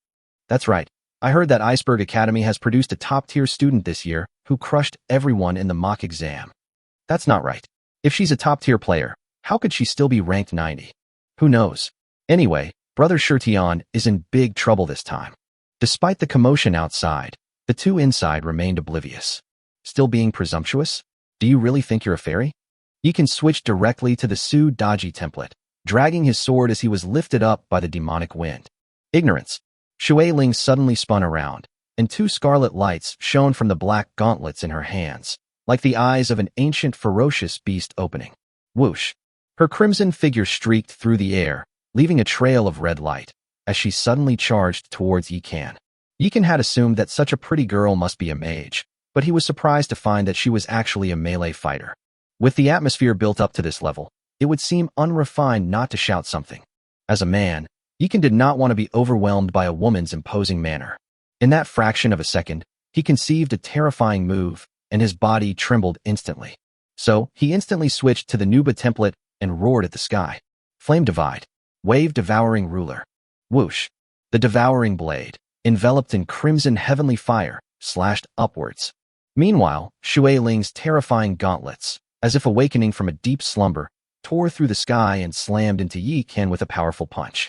That's right. I heard that Iceberg Academy has produced a top-tier student this year who crushed everyone in the mock exam. That's not right. If she's a top-tier player, how could she still be ranked 90? Who knows? Anyway, Brother Shirtian is in big trouble this time. Despite the commotion outside, the two inside remained oblivious. Still being presumptuous? Do you really think you're a fairy? Yi Kan switched directly to the Su Daji template, dragging his sword as he was lifted up by the demonic wind. Ignorance. Shui Ling suddenly spun around, and two scarlet lights shone from the black gauntlets in her hands, like the eyes of an ancient ferocious beast opening. Whoosh! Her crimson figure streaked through the air, leaving a trail of red light, as she suddenly charged towards Yi Kan. Yi Kan had assumed that such a pretty girl must be a mage, but he was surprised to find that she was actually a melee fighter. With the atmosphere built up to this level, it would seem unrefined not to shout something. As a man, Yi Kan did not want to be overwhelmed by a woman's imposing manner. In that fraction of a second, he conceived a terrifying move, and his body trembled instantly. So, he instantly switched to the Nuba template and roared at the sky. Flame Divide. Wave Devouring Ruler. Whoosh. The devouring blade, enveloped in crimson heavenly fire, slashed upwards. Meanwhile, Shui Ling's terrifying gauntlets, as if awakening from a deep slumber, tore through the sky and slammed into Yi Kan with a powerful punch.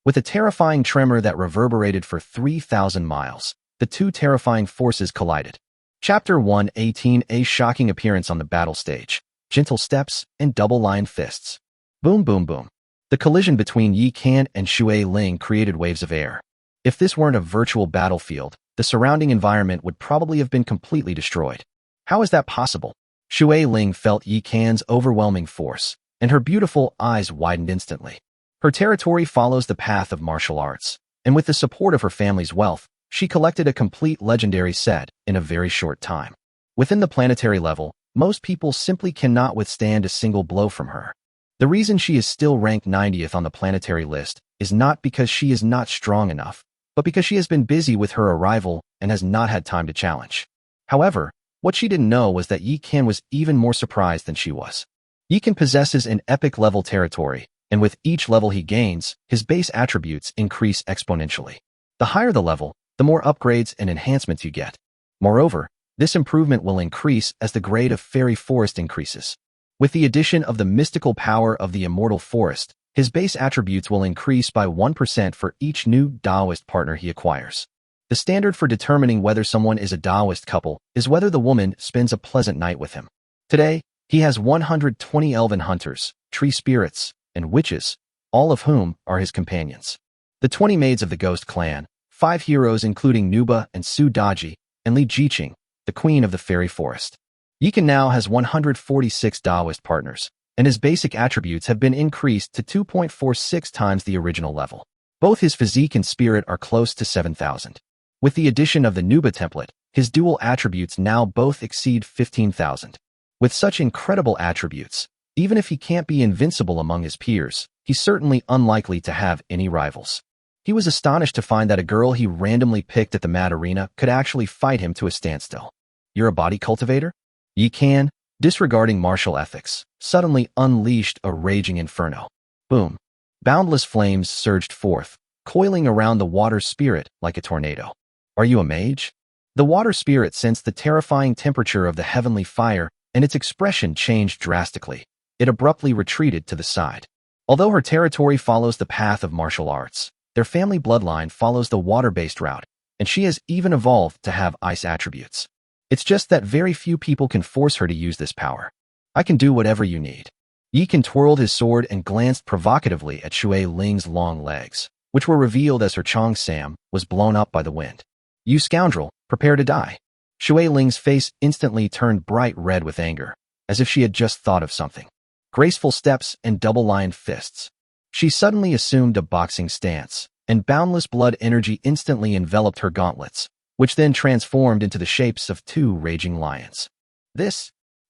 With a terrifying tremor that reverberated for 3,000 miles, the two terrifying forces collided. Chapter 118: A shocking appearance on the battle stage, gentle steps, and double-line fists. Boom boom boom. The collision between Yi Kan and Shui Ling created waves of air. If this weren't a virtual battlefield, the surrounding environment would probably have been completely destroyed. How is that possible? Shui Ling felt Yi Kan's overwhelming force, and her beautiful eyes widened instantly. Her territory follows the path of martial arts, and with the support of her family's wealth, she collected a complete legendary set in a very short time. Within the planetary level, most people simply cannot withstand a single blow from her. The reason she is still ranked 90th on the planetary list is not because she is not strong enough, but because she has been busy with her arrival and has not had time to challenge. However, what she didn't know was that Yi Kan was even more surprised than she was. Yi Kan possesses an epic level territory, and with each level he gains, his base attributes increase exponentially. The higher the level, the more upgrades and enhancements you get. Moreover, this improvement will increase as the grade of Fairy Forest increases. With the addition of the mystical power of the Immortal Forest, his base attributes will increase by 1% for each new Taoist partner he acquires. The standard for determining whether someone is a Taoist couple is whether the woman spends a pleasant night with him. Today, he has 120 elven hunters, tree spirits, and witches, all of whom are his companions. The 20 maids of the Ghost Clan, 5 heroes including Nuba and Su Daji, and Li Jiqing, the queen of the fairy forest. Yikan now has 146 Taoist partners, and his basic attributes have been increased to 2.46 times the original level. Both his physique and spirit are close to 7,000. With the addition of the Nuba template, his dual attributes now both exceed 15,000. With such incredible attributes, even if he can't be invincible among his peers, he's certainly unlikely to have any rivals. He was astonished to find that a girl he randomly picked at the Mad Arena could actually fight him to a standstill. You're a body cultivator? Yikan, disregarding martial ethics, suddenly unleashed a raging inferno. Boom. Boundless flames surged forth, coiling around the water spirit like a tornado. Are you a mage? The water spirit sensed the terrifying temperature of the heavenly fire, and its expression changed drastically. It abruptly retreated to the side. Although her territory follows the path of martial arts, their family bloodline follows the water-based route, and she has even evolved to have ice attributes. It's just that very few people can force her to use this power. I can do whatever you need. Yikan twirled his sword and glanced provocatively at Shui Ling's long legs, which were revealed as her Chong Sam was blown up by the wind. You scoundrel, prepare to die. Shui Ling's face instantly turned bright red with anger, as if she had just thought of something. Graceful steps and double-lined fists. She suddenly assumed a boxing stance, and boundless blood energy instantly enveloped her gauntlets, which then transformed into the shapes of two raging lions.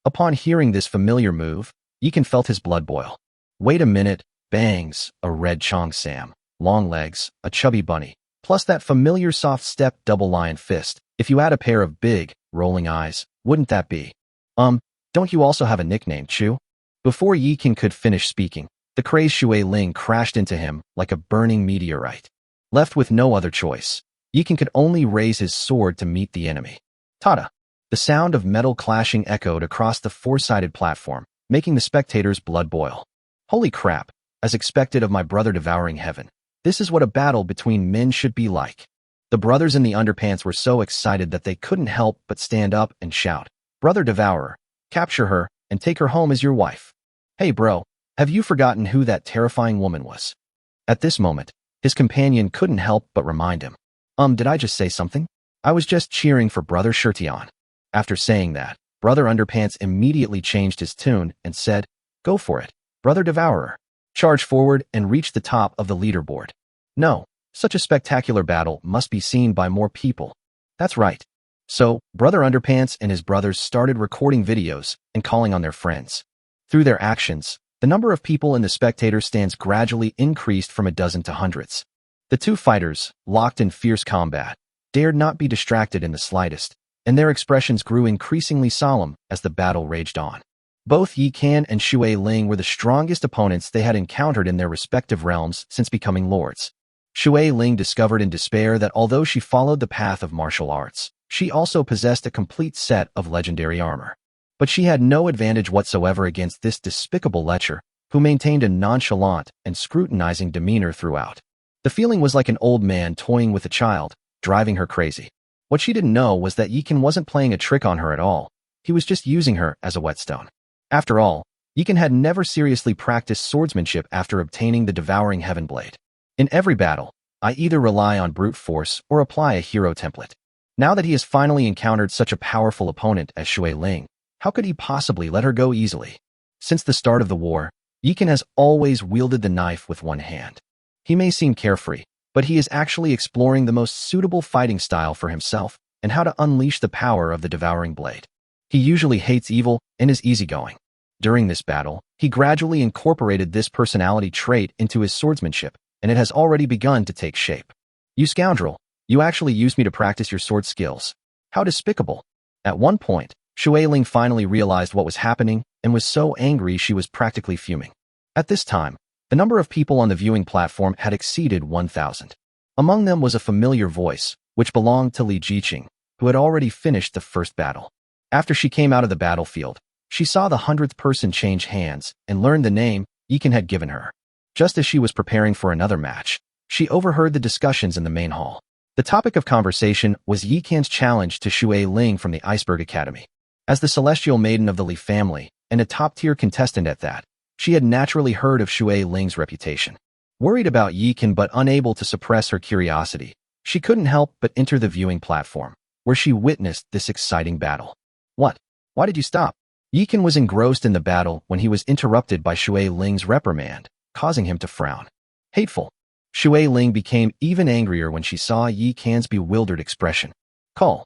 Upon hearing this familiar move, Yikan felt his blood boil. Wait a minute, bangs, a red Chong Sam, long legs, a chubby bunny, plus that familiar soft step double lion fist. If you add a pair of big, rolling eyes, wouldn't that be? Don't you also have a nickname, Chu? Before Yikan could finish speaking, the crazed Shui Ling crashed into him like a burning meteorite. Left with no other choice, Yikan could only raise his sword to meet the enemy. Tada! The sound of metal clashing echoed across the four-sided platform, making the spectators' blood boil. Holy crap, as expected of my brother devouring heaven. This is what a battle between men should be like. The brothers in the underpants were so excited that they couldn't help but stand up and shout, Brother Devourer, capture her and take her home as your wife. Hey bro, have you forgotten who that terrifying woman was? At this moment, his companion couldn't help but remind him. Did I just say something? I was just cheering for Brother Shirtion. After saying that, Brother Underpants immediately changed his tune and said, Go for it, Brother Devourer. Charge forward and reach the top of the leaderboard. No, such a spectacular battle must be seen by more people. That's right. So, Brother Underpants and his brothers started recording videos and calling on their friends. Through their actions, the number of people in the spectator stands gradually increased from a dozen to hundreds. The two fighters, locked in fierce combat, dared not be distracted in the slightest, and their expressions grew increasingly solemn as the battle raged on. Both Yikan and Shui Ling were the strongest opponents they had encountered in their respective realms since becoming lords. Shui Ling discovered in despair that although she followed the path of martial arts, she also possessed a complete set of legendary armor. But she had no advantage whatsoever against this despicable lecher, who maintained a nonchalant and scrutinizing demeanor throughout. The feeling was like an old man toying with a child, driving her crazy. What she didn't know was that Yikan wasn't playing a trick on her at all. He was just using her as a whetstone. After all, Yikan had never seriously practiced swordsmanship after obtaining the Devouring Heaven Blade. In every battle, I either rely on brute force or apply a hero template. Now that he has finally encountered such a powerful opponent as Shui Ling, how could he possibly let her go easily? Since the start of the war, Yikan has always wielded the knife with one hand. He may seem carefree, but he is actually exploring the most suitable fighting style for himself and how to unleash the power of the Devouring Blade. He usually hates evil and is easygoing. During this battle, he gradually incorporated this personality trait into his swordsmanship, and it has already begun to take shape. You scoundrel, you actually used me to practice your sword skills. How despicable. At one point, Shui Ling finally realized what was happening and was so angry she was practically fuming. At this time, the number of people on the viewing platform had exceeded 1,000. Among them was a familiar voice, which belonged to Li Jiqing, who had already finished the first battle. After she came out of the battlefield, she saw the 100th person change hands and learned the name Yikan had given her. Just as she was preparing for another match, she overheard the discussions in the main hall. The topic of conversation was Yikan's challenge to Shui Ling from the Iceberg Academy. As the celestial maiden of the Li family, and a top-tier contestant at that, she had naturally heard of Shui Ling's reputation. Worried about Yikan but unable to suppress her curiosity, she couldn't help but enter the viewing platform. where she witnessed this exciting battle. What? Why did you stop? Yikan was engrossed in the battle when he was interrupted by Shui Ling's reprimand, causing him to frown. Hateful. Shui Ling became even angrier when she saw Yi Kan's bewildered expression. Call.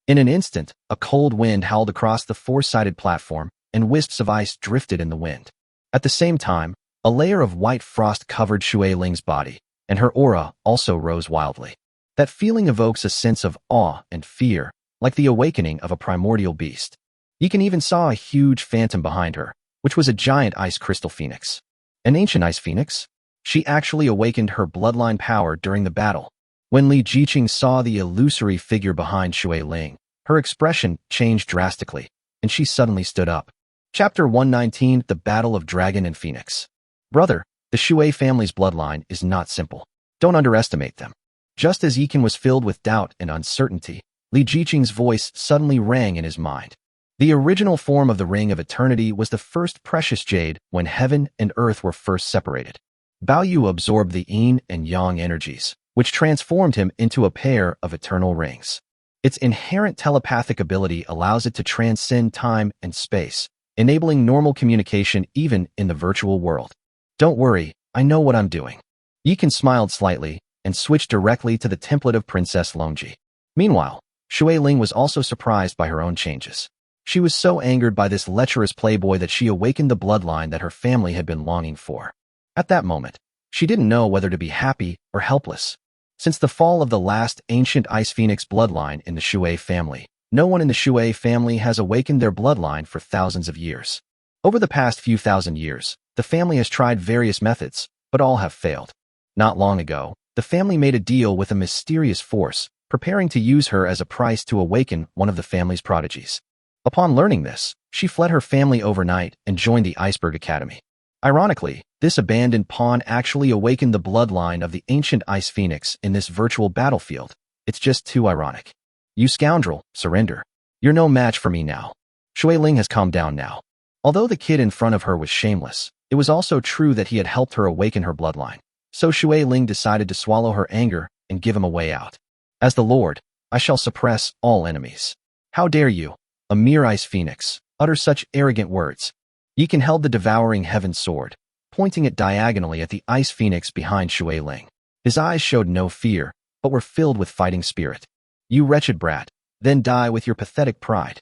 In an instant, a cold wind howled across the four-sided platform, and wisps of ice drifted in the wind. At the same time, a layer of white frost covered Shui Ling's body, and her aura also rose wildly. That feeling evokes a sense of awe and fear, like the awakening of a primordial beast. Yikan even saw a huge phantom behind her, which was a giant ice crystal phoenix. An ancient ice phoenix? She actually awakened her bloodline power during the battle. When Li Jiqing saw the illusory figure behind Shui Ling, her expression changed drastically, and she suddenly stood up. Chapter 119, The Battle of Dragon and Phoenix. Brother, the Shui family's bloodline is not simple. Don't underestimate them. Just as Yikan was filled with doubt and uncertainty, Li Jiqing's voice suddenly rang in his mind. The original form of the Ring of Eternity was the first precious jade when heaven and earth were first separated. Bao Yu absorbed the yin and yang energies, which transformed him into a pair of eternal rings. Its inherent telepathic ability allows it to transcend time and space, enabling normal communication even in the virtual world. Don't worry, I know what I'm doing. Yikan smiled slightly and switched directly to the template of Princess Longji. Meanwhile, Shui Ling was also surprised by her own changes. She was so angered by this lecherous playboy that she awakened the bloodline that her family had been longing for. At that moment, she didn't know whether to be happy or helpless. Since the fall of the last ancient Ice Phoenix bloodline in the Shui family, no one in the Shui family has awakened their bloodline for thousands of years. Over the past few thousand years, the family has tried various methods, but all have failed. Not long ago, the family made a deal with a mysterious force, preparing to use her as a price to awaken one of the family's prodigies. Upon learning this, she fled her family overnight and joined the Iceberg Academy. Ironically, this abandoned pawn actually awakened the bloodline of the ancient Ice Phoenix in this virtual battlefield. It's just too ironic. You scoundrel, surrender. You're no match for me now. Shui Ling has calmed down now. Although the kid in front of her was shameless, it was also true that he had helped her awaken her bloodline. So Shui Ling decided to swallow her anger and give him a way out. As the Lord, I shall suppress all enemies. How dare you, a mere Ice Phoenix, utter such arrogant words? Yikan held the devouring heaven sword, pointing it diagonally at the Ice Phoenix behind Shui Ling. His eyes showed no fear, but were filled with fighting spirit. You wretched brat, then die with your pathetic pride.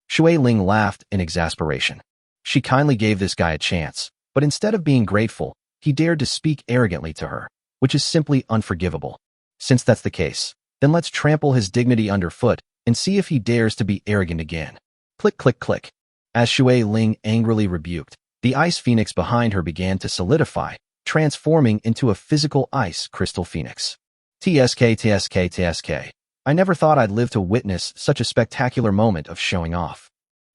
Shui Ling laughed in exasperation. She kindly gave this guy a chance, but instead of being grateful, he dared to speak arrogantly to her, which is simply unforgivable. Since that's the case, then let's trample his dignity underfoot and see if he dares to be arrogant again. Click, click, click. As Shui Ling angrily rebuked, the Ice Phoenix behind her began to solidify, transforming into a physical ice crystal phoenix. TSK, TSK, TSK. I never thought I'd live to witness such a spectacular moment of showing off.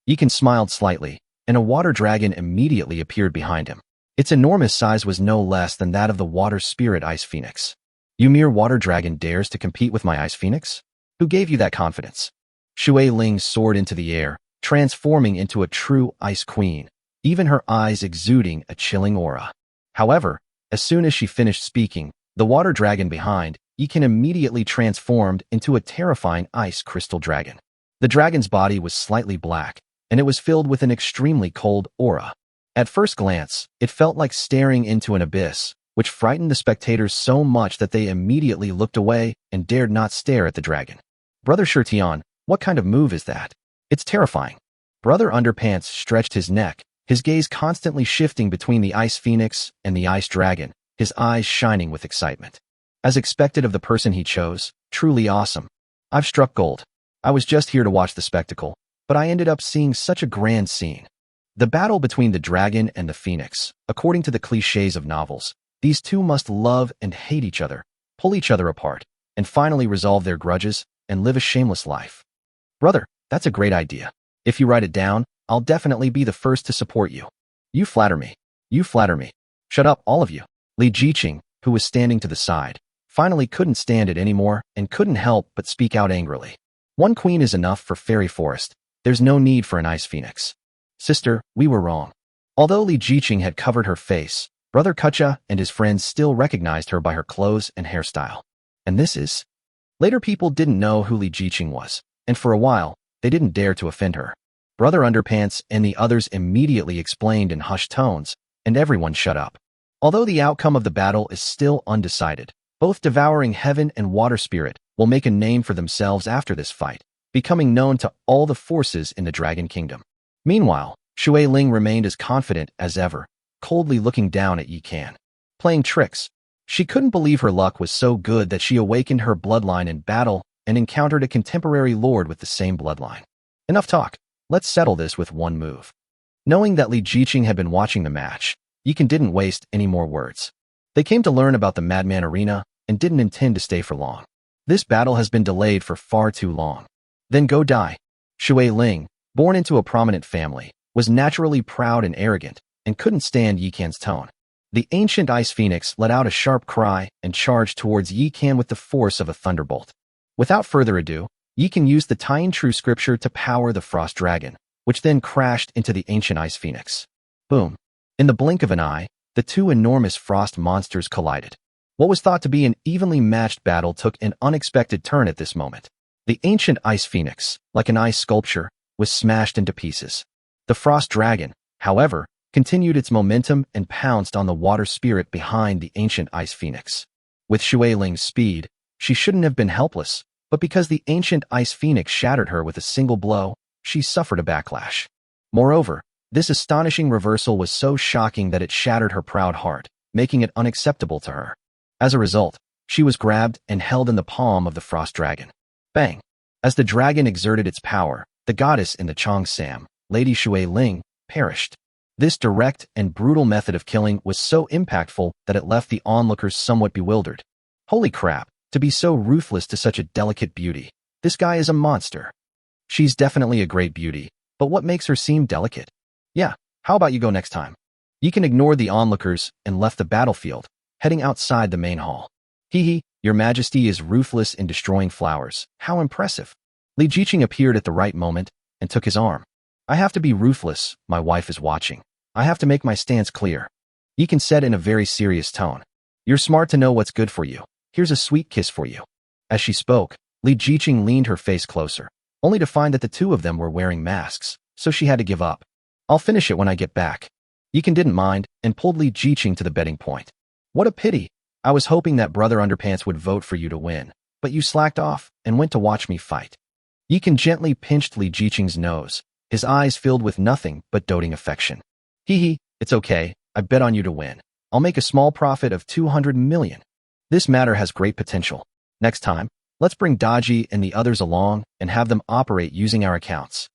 Yikan smiled slightly, and a water dragon immediately appeared behind him. Its enormous size was no less than that of the water spirit Ice Phoenix. You mere water dragon dares to compete with my Ice Phoenix? Who gave you that confidence? Shui Ling soared into the air, transforming into a true ice queen, even her eyes exuding a chilling aura. However, as soon as she finished speaking, the water dragon behind Yikan immediately transformed into a terrifying ice crystal dragon. The dragon's body was slightly black, and it was filled with an extremely cold aura. At first glance, it felt like staring into an abyss, which frightened the spectators so much that they immediately looked away and dared not stare at the dragon. Brother Shirtian, what kind of move is that? It's terrifying. Brother Underpants stretched his neck, his gaze constantly shifting between the Ice Phoenix and the Ice Dragon, his eyes shining with excitement. As expected of the person he chose, truly awesome. I've struck gold. I was just here to watch the spectacle, but I ended up seeing such a grand scene. The battle between the dragon and the phoenix, according to the cliches of novels, these two must love and hate each other, pull each other apart, and finally resolve their grudges and live a shameless life. Brother, that's a great idea. If you write it down, I'll definitely be the first to support you. You flatter me. You flatter me. Shut up, all of you. Li Jiqing, who was standing to the side, finally couldn't stand it anymore and couldn't help but speak out angrily. One queen is enough for Fairy Forest. There's no need for an Ice Phoenix. Sister, we were wrong. Although Li Jiqing had covered her face, Brother Kucha and his friends still recognized her by her clothes and hairstyle. And this is? Later people didn't know who Li Jiqing was, and for a while, they didn't dare to offend her. Brother Underpants and the others immediately explained in hushed tones, and everyone shut up. Although the outcome of the battle is still undecided, both devouring heaven and water spirit will make a name for themselves after this fight, becoming known to all the forces in the Dragon Kingdom. Meanwhile, Shui Ling remained as confident as ever, coldly looking down at Yi Kan. Playing tricks. She couldn't believe her luck was so good that she awakened her bloodline in battle and encountered a contemporary lord with the same bloodline. Enough talk. Let's settle this with one move. Knowing that Li Jiqing had been watching the match, Yi Kan didn't waste any more words. They came to learn about the Madman Arena and didn't intend to stay for long. This battle has been delayed for far too long. Then go die. Shui Ling, born into a prominent family, was naturally proud and arrogant and couldn't stand Yi Kan's tone. The ancient ice phoenix let out a sharp cry and charged towards Yi Kan with the force of a thunderbolt. Without further ado, Yi Kan used the Taiyin True Scripture to power the frost dragon, which then crashed into the ancient ice phoenix. Boom. In the blink of an eye, the two enormous frost monsters collided. What was thought to be an evenly matched battle took an unexpected turn at this moment. The ancient ice phoenix, like an ice sculpture, was smashed into pieces. The frost dragon, however, continued its momentum and pounced on the water spirit behind the ancient ice phoenix. With Shui Ling's speed, she shouldn't have been helpless, but because the ancient ice phoenix shattered her with a single blow, she suffered a backlash. Moreover, this astonishing reversal was so shocking that it shattered her proud heart, making it unacceptable to her. As a result, she was grabbed and held in the palm of the frost dragon. Bang! As the dragon exerted its power, the goddess in the Cheongsam, Lady Shui Ling, perished. This direct and brutal method of killing was so impactful that it left the onlookers somewhat bewildered. Holy crap, to be so ruthless to such a delicate beauty. This guy is a monster. She's definitely a great beauty, but what makes her seem delicate? Yeah, how about you go next time? Yi Kan ignored the onlookers and left the battlefield, heading outside the main hall. Hee, your majesty is ruthless in destroying flowers. How impressive. Li Jiqing appeared at the right moment and took his arm. I have to be ruthless, my wife is watching. I have to make my stance clear. Yi Kan said in a very serious tone. You're smart to know what's good for you. Here's a sweet kiss for you. As she spoke, Li Jiqing leaned her face closer, only to find that the two of them were wearing masks, so she had to give up. I'll finish it when I get back. Yi Kan didn't mind and pulled Li Jiqing to the betting point. What a pity. I was hoping that Brother Underpants would vote for you to win, but you slacked off and went to watch me fight. Yi Kan gently pinched Li Jiqing's nose, his eyes filled with nothing but doting affection. Hee, it's okay. I bet on you to win. I'll make a small profit of 200 million. This matter has great potential. Next time, let's bring Daji and the others along and have them operate using our accounts.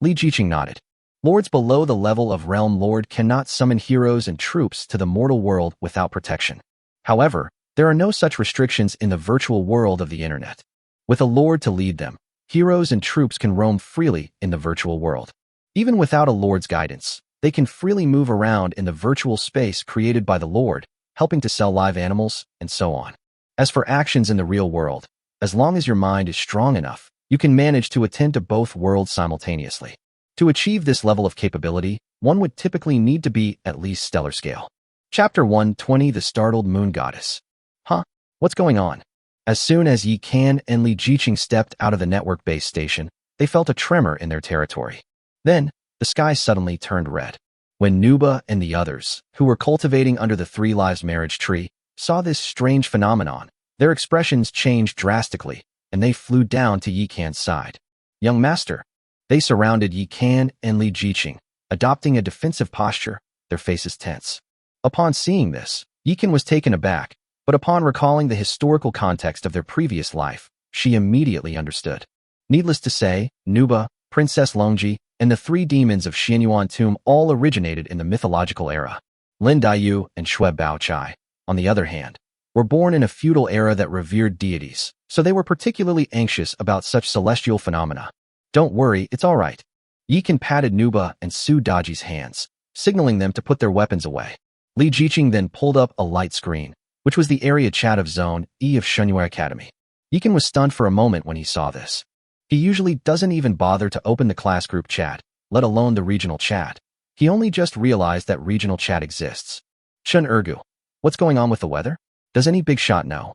Li Jiqing nodded. Lords below the level of Realm Lord cannot summon heroes and troops to the mortal world without protection. However, there are no such restrictions in the virtual world of the internet. With a lord to lead them, heroes and troops can roam freely in the virtual world. Even without a lord's guidance, they can freely move around in the virtual space created by the lord, helping to sell live animals, and so on. As for actions in the real world, as long as your mind is strong enough, you can manage to attend to both worlds simultaneously. To achieve this level of capability, one would typically need to be at least stellar scale. Chapter 120 The Startled Moon Goddess. Huh? What's going on? As soon as Yi Kan and Li Jiqing stepped out of the network base station, they felt a tremor in their territory. Then, the sky suddenly turned red. When Nuba and the others, who were cultivating under the Three Lives marriage tree, saw this strange phenomenon, their expressions changed drastically, and they flew down to Yi Kan's side. Young master. They surrounded Yi Kan and Li Jiqing, adopting a defensive posture, their faces tense. Upon seeing this, Yi Kan was taken aback, but upon recalling the historical context of their previous life, she immediately understood. Needless to say, Nuba, Princess Longji, and the three demons of Xianyuan Tomb all originated in the mythological era. Lin Daiyu and Xue Baochai, on the other hand, were born in a feudal era that revered deities, so they were particularly anxious about such celestial phenomena. Don't worry, it's all right. Yi Kan patted Nuba and Su Daji's hands, signaling them to put their weapons away. Li Jiqing then pulled up a light screen, which was the area chat of Zone E of Shunyue Academy. Yi Kan was stunned for a moment when he saw this. He usually doesn't even bother to open the class group chat, let alone the regional chat. He only just realized that regional chat exists. Shun Ergu. What's going on with the weather? Does any big shot know?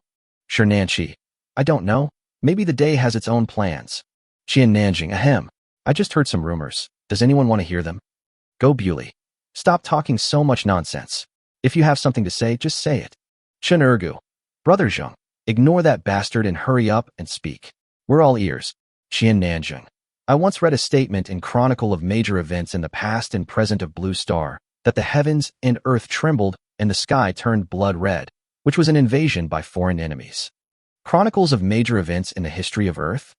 Shernanchi. I don't know. Maybe the day has its own plans. Qian Nanjing, ahem. I just heard some rumors. Does anyone want to hear them? Go Bewley. Stop talking so much nonsense. If you have something to say, just say it. Chen Ergu. Brother Zheng, ignore that bastard and hurry up and speak. We're all ears. Qian Nanjing. I once read a statement in Chronicle of Major Events in the Past and Present of Blue Star that the heavens and earth trembled and the sky turned blood red, which was an invasion by foreign enemies. Chronicles of Major Events in the History of Earth?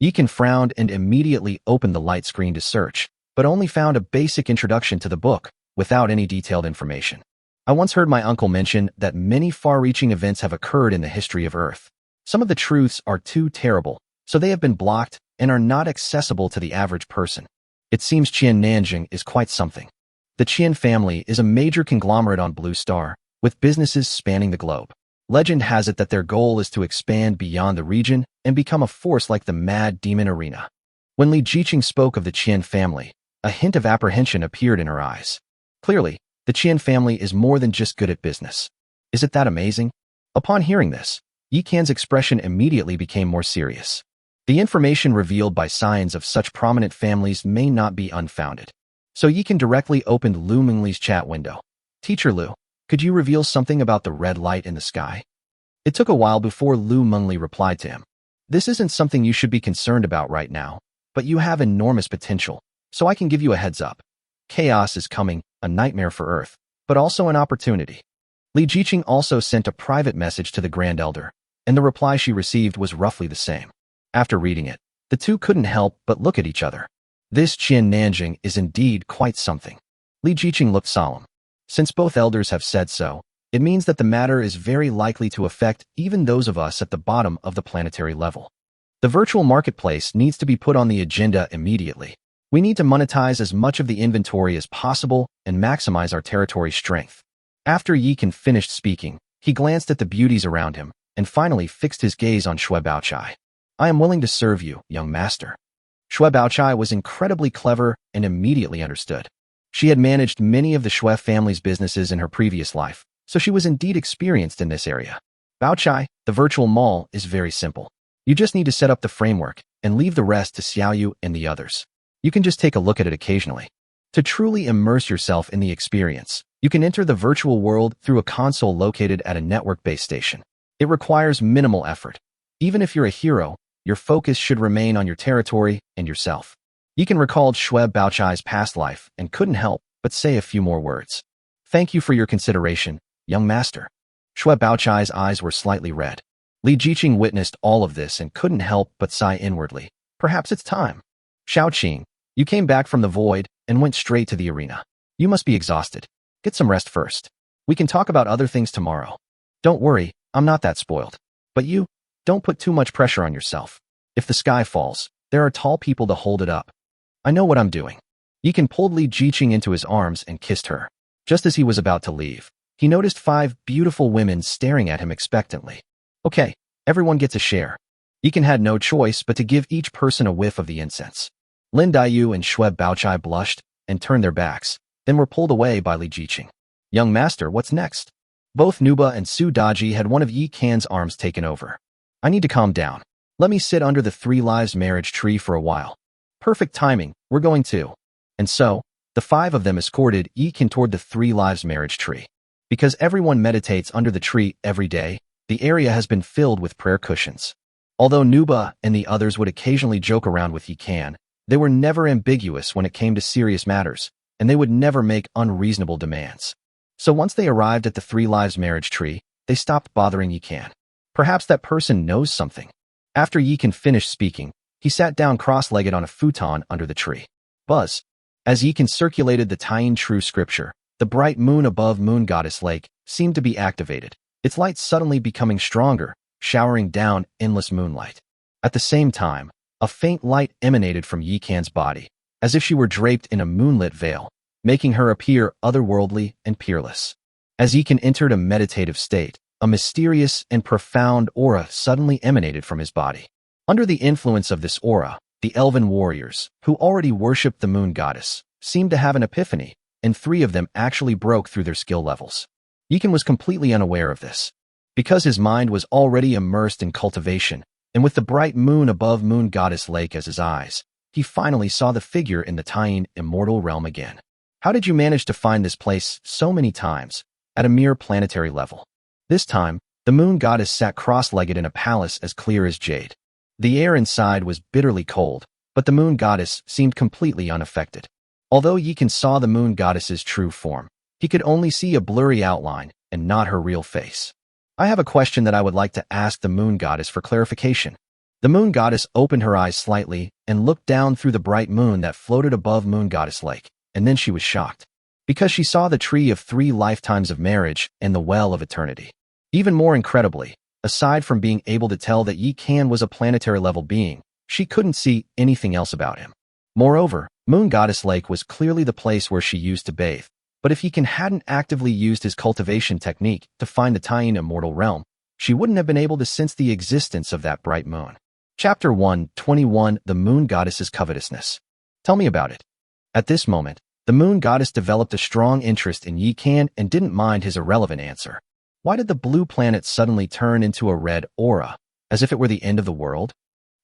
Yeekin frowned and immediately opened the light screen to search, but only found a basic introduction to the book, without any detailed information. I once heard my uncle mention that many far-reaching events have occurred in the history of Earth. Some of the truths are too terrible, so they have been blocked and are not accessible to the average person. It seems Qian Nanjing is quite something. The Qian family is a major conglomerate on Blue Star, with businesses spanning the globe. Legend has it that their goal is to expand beyond the region and become a force like the Mad Demon Arena. When Li Jiqing spoke of the Qian family, a hint of apprehension appeared in her eyes. Clearly, the Qian family is more than just good at business. Is it that amazing? Upon hearing this, Yi Can's expression immediately became more serious. The information revealed by signs of such prominent families may not be unfounded. So Yi Can directly opened Lu Mingli's chat window. Teacher Lu, could you reveal something about the red light in the sky? It took a while before Lu Mengli replied to him. This isn't something you should be concerned about right now, but you have enormous potential, so I can give you a heads up. Chaos is coming, a nightmare for Earth, but also an opportunity. Li Jiqing also sent a private message to the Grand Elder, and the reply she received was roughly the same. After reading it, the two couldn't help but look at each other. This Qian Nanjing is indeed quite something. Li Jiqing looked solemn. Since both elders have said so, it means that the matter is very likely to affect even those of us at the bottom of the planetary level. The virtual marketplace needs to be put on the agenda immediately. We need to monetize as much of the inventory as possible and maximize our territory strength. After Yi Can finished speaking, he glanced at the beauties around him and finally fixed his gaze on Shui Baochai. I am willing to serve you, young master. Shui Baochai was incredibly clever and immediately understood. She had managed many of the Shui family's businesses in her previous life, so she was indeed experienced in this area. Baochai, the virtual mall is very simple. You just need to set up the framework and leave the rest to Xiaoyu and the others. You can just take a look at it occasionally. To truly immerse yourself in the experience, you can enter the virtual world through a console located at a network base station. It requires minimal effort. Even if you're a hero, your focus should remain on your territory and yourself. Yi Can recalled Shui Baochai's past life and couldn't help but say a few more words. Thank you for your consideration, young master. Shui Baochai's eyes were slightly red. Li Jiqing witnessed all of this and couldn't help but sigh inwardly. Perhaps it's time. Xiaoqing, you came back from the void and went straight to the arena. You must be exhausted. Get some rest first. We can talk about other things tomorrow. Don't worry, I'm not that spoiled. But you, don't put too much pressure on yourself. If the sky falls, there are tall people to hold it up. I know what I'm doing. Yi Can pulled Li Jiqing into his arms and kissed her. Just as he was about to leave, he noticed 5 beautiful women staring at him expectantly. Okay, everyone gets a share. Yi Can had no choice but to give each person a whiff of the incense. Lin Daiyu and Shui Baochai blushed and turned their backs, then were pulled away by Li Jiqing. Young master, what's next? Both Nuba and Su Daji had one of Yi Can's arms taken over. I need to calm down. Let me sit under the 3 Lives marriage tree for a while. Perfect timing, we're going to. And so, the 5 of them escorted Yi Can toward the 3 Lives marriage tree. Because everyone meditates under the tree every day, the area has been filled with prayer cushions. Although Nuba and the others would occasionally joke around with Yi Can, they were never ambiguous when it came to serious matters, and they would never make unreasonable demands. So once they arrived at the 3 Lives marriage tree, they stopped bothering Yi Can. Perhaps that person knows something. After Yi Can finished speaking, he sat down cross-legged on a futon under the tree. Buzz. As Yi Can circulated the Taiyin True Scripture, the bright moon above Moon Goddess Lake seemed to be activated, its light suddenly becoming stronger, showering down endless moonlight. At the same time, a faint light emanated from Yi Can's body, as if she were draped in a moonlit veil, making her appear otherworldly and peerless. As Yi Can entered a meditative state, a mysterious and profound aura suddenly emanated from his body. Under the influence of this aura, the elven warriors, who already worshipped the moon goddess, seemed to have an epiphany, and 3 of them actually broke through their skill levels. Yi Can was completely unaware of this. Because his mind was already immersed in cultivation, and with the bright moon above Moon Goddess Lake as his eyes, he finally saw the figure in the tiny, immortal realm again. How did you manage to find this place so many times, at a mere planetary level? This time, the Moon Goddess sat cross-legged in a palace as clear as jade. The air inside was bitterly cold, but the Moon Goddess seemed completely unaffected. Although Yikan saw the Moon Goddess's true form, he could only see a blurry outline and not her real face. I have a question that I would like to ask the Moon Goddess for clarification. The Moon Goddess opened her eyes slightly and looked down through the bright moon that floated above Moon Goddess Lake, and then she was shocked, because she saw the tree of 3 lifetimes of marriage and the well of eternity. Even more incredibly, aside from being able to tell that Yikan was a planetary-level being, she couldn't see anything else about him. Moreover, Moon Goddess Lake was clearly the place where she used to bathe, but if Yikan hadn't actively used his cultivation technique to find the tiny immortal realm, she wouldn't have been able to sense the existence of that bright moon. Chapter 121: The Moon Goddess's Covetousness. Tell me about it. At this moment, the Moon Goddess developed a strong interest in Yikan and didn't mind his irrelevant answer. Why did the blue planet suddenly turn into a red aura, as if it were the end of the world?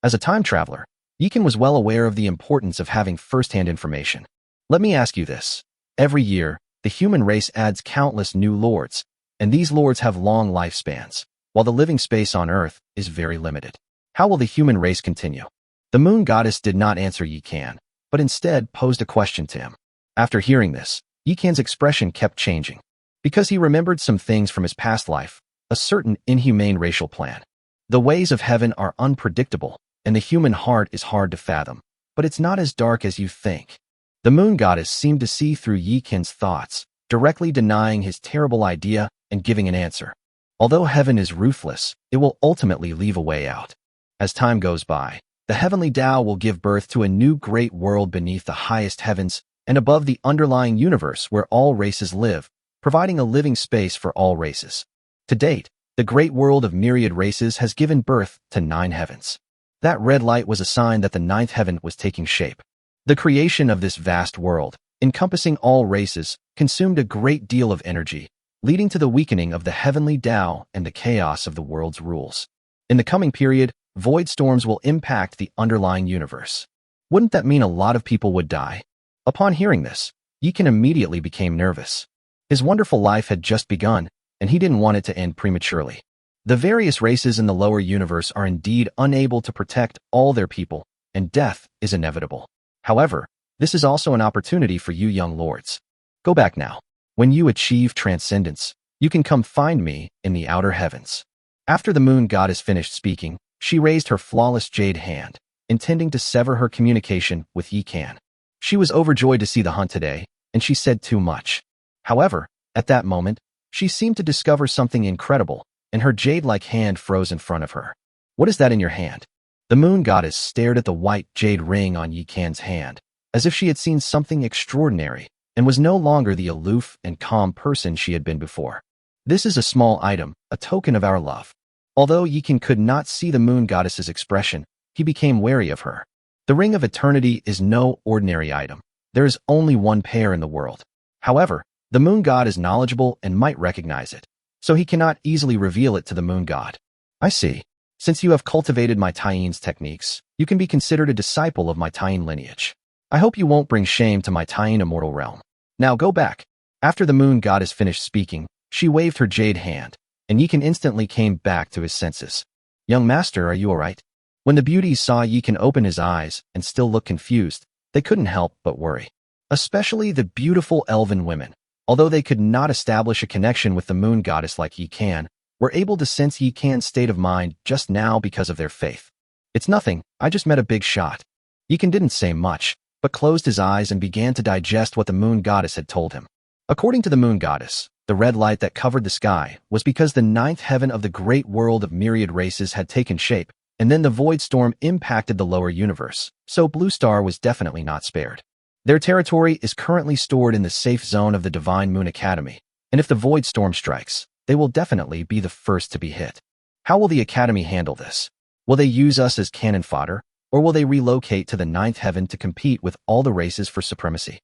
As a time traveler, Yikan was well aware of the importance of having first-hand information. Let me ask you this. Every year, the human race adds countless new lords, and these lords have long lifespans, while the living space on Earth is very limited. How will the human race continue? The Moon Goddess did not answer Yikan, but instead posed a question to him. After hearing this, Yikan's expression kept changing. Because he remembered some things from his past life, a certain inhumane racial plan. The ways of heaven are unpredictable, and the human heart is hard to fathom, but it's not as dark as you think. The Moon Goddess seemed to see through Yikan's thoughts, directly denying his terrible idea and giving an answer. Although heaven is ruthless, it will ultimately leave a way out. As time goes by, the heavenly Tao will give birth to a new great world beneath the highest heavens and above the underlying universe where all races live, providing a living space for all races. To date, the great world of myriad races has given birth to 9 heavens. That red light was a sign that the 9th heaven was taking shape. The creation of this vast world, encompassing all races, consumed a great deal of energy, leading to the weakening of the heavenly Tao and the chaos of the world's rules. In the coming period, void storms will impact the underlying universe. Wouldn't that mean a lot of people would die? Upon hearing this, Yikan immediately became nervous. His wonderful life had just begun, and he didn't want it to end prematurely. The various races in the lower universe are indeed unable to protect all their people, and death is inevitable. However, this is also an opportunity for you young lords. Go back now. When you achieve transcendence, you can come find me in the outer heavens. After the Moon Goddess finished speaking, she raised her flawless jade hand, intending to sever her communication with Yikan. She was overjoyed to see the hunt today, and she said too much. However, at that moment, she seemed to discover something incredible, and her jade-like hand froze in front of her. What is that in your hand? The Moon Goddess stared at the white jade ring on Yikan's hand, as if she had seen something extraordinary, and was no longer the aloof and calm person she had been before. This is a small item, a token of our love. Although Yikan could not see the Moon Goddess's expression, he became wary of her. The Ring of Eternity is no ordinary item. There is only one pair in the world. However, the Moon God is knowledgeable and might recognize it, so he cannot easily reveal it to the Moon God. I see. Since you have cultivated my Taiin's techniques, you can be considered a disciple of my Taiin lineage. I hope you won't bring shame to my Taiin immortal realm. Now go back. After the Moon Goddess finished speaking, she waved her jade hand, and Yikan instantly came back to his senses. Young master, are you alright? When the beauties saw Yikan open his eyes and still look confused, they couldn't help but worry. Especially the beautiful elven women, although they could not establish a connection with the Moon Goddess like Yikan, were able to sense Yikan's state of mind just now because of their faith. It's nothing, I just met a big shot. Yikan didn't say much, but closed his eyes and began to digest what the Moon Goddess had told him. According to the Moon Goddess, the red light that covered the sky was because the 9th heaven of the great world of myriad races had taken shape, and then the void storm impacted the lower universe, so Blue Star was definitely not spared. Their territory is currently stored in the safe zone of the Divine Moon Academy, and if the void storm strikes, they will definitely be the first to be hit. How will the Academy handle this? Will they use us as cannon fodder, or will they relocate to the 9th heaven to compete with all the races for supremacy?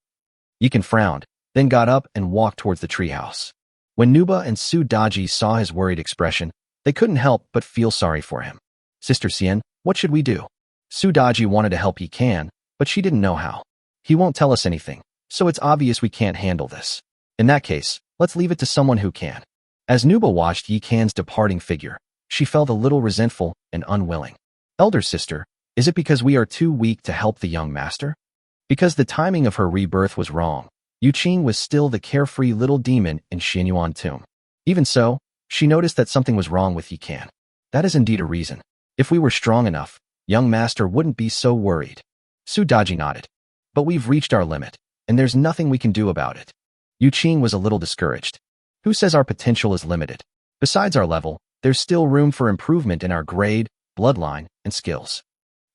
Yikan frowned, then got up and walked towards the treehouse. When Nuba and Su Daji saw his worried expression, they couldn't help but feel sorry for him. Sister Sien, what should we do? Sudaji wanted to help Yi Kan, but she didn't know how. He won't tell us anything, so it's obvious we can't handle this. In that case, let's leave it to someone who can. As Nuba watched Yi Kan's departing figure, she felt a little resentful and unwilling. Elder sister, is it because we are too weak to help the young master? Because the timing of her rebirth was wrong. Yu Qing was still the carefree little demon in Xinyuan tomb. Even so, she noticed that something was wrong with Yi Kan. That is indeed a reason. If we were strong enough, young master wouldn't be so worried. Sudaji nodded. But we've reached our limit, and there's nothing we can do about it. Yu Qing was a little discouraged. Who says our potential is limited? Besides our level, there's still room for improvement in our grade, bloodline, and skills.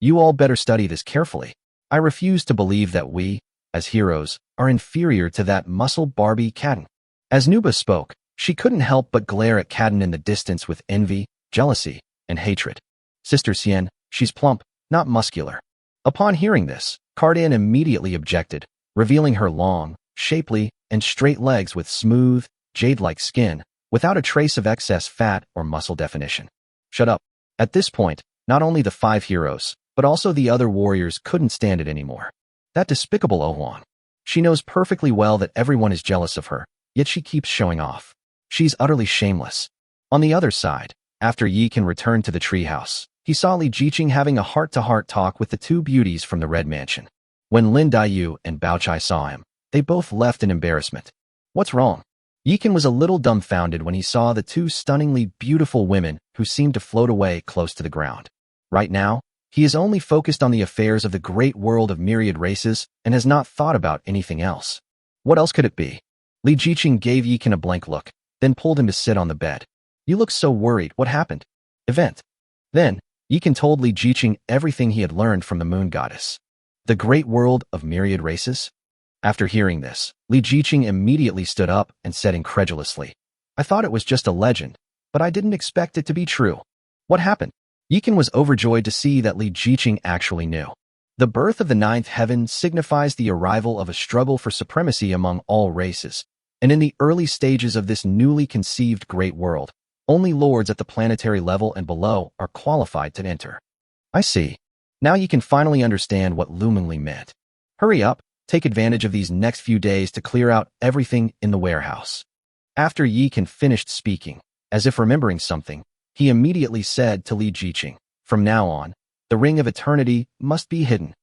You all better study this carefully. I refuse to believe that we, as heroes, are inferior to that muscle Barbie Cadden. As Nuba spoke, she couldn't help but glare at Cadden in the distance with envy, jealousy, and hatred. Sister Sien, she's plump, not muscular. Upon hearing this, Cardan immediately objected, revealing her long, shapely, and straight legs with smooth, jade-like skin, without a trace of excess fat or muscle definition. Shut up. At this point, not only the 5 heroes, but also the other warriors couldn't stand it anymore. That despicable Ohuan. She knows perfectly well that everyone is jealous of her, yet she keeps showing off. She's utterly shameless. On the other side, after Yi Kan returned to the treehouse, he saw Li Jiqing having a heart-to-heart talk with the 2 beauties from the Red Mansion. When Lin Daiyu and Bao Chai saw him, they both left in embarrassment. What's wrong? Yi Kan was a little dumbfounded when he saw the 2 stunningly beautiful women who seemed to float away close to the ground. Right now, he is only focused on the affairs of the great world of myriad races and has not thought about anything else. What else could it be? Li Jiqing gave Yi Kan a blank look, then pulled him to sit on the bed. You look so worried. What happened? Event. Then, Yi Kan told Li Jiqing everything he had learned from the moon goddess. The great world of myriad races? After hearing this, Li Jiqing immediately stood up and said incredulously, I thought it was just a legend, but I didn't expect it to be true. What happened? Yi Kan was overjoyed to see that Li Jiqing actually knew. The birth of the 9th heaven signifies the arrival of a struggle for supremacy among all races, and in the early stages of this newly conceived great world, only lords at the planetary level and below are qualified to enter. I see. Now you can finally understand what loomingly meant. Hurry up, take advantage of these next few days to clear out everything in the warehouse. After Yi Kan finished speaking, as if remembering something, he immediately said to Li Jiqing, from now on, the ring of eternity must be hidden.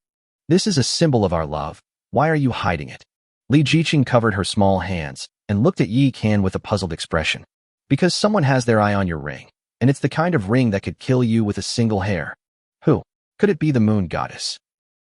This is a symbol of our love. Why are you hiding it? Li Jiqing covered her small hands and looked at Yi Kan with a puzzled expression. Because someone has their eye on your ring, and it's the kind of ring that could kill you with a single hair. Who? Could it be the moon goddess?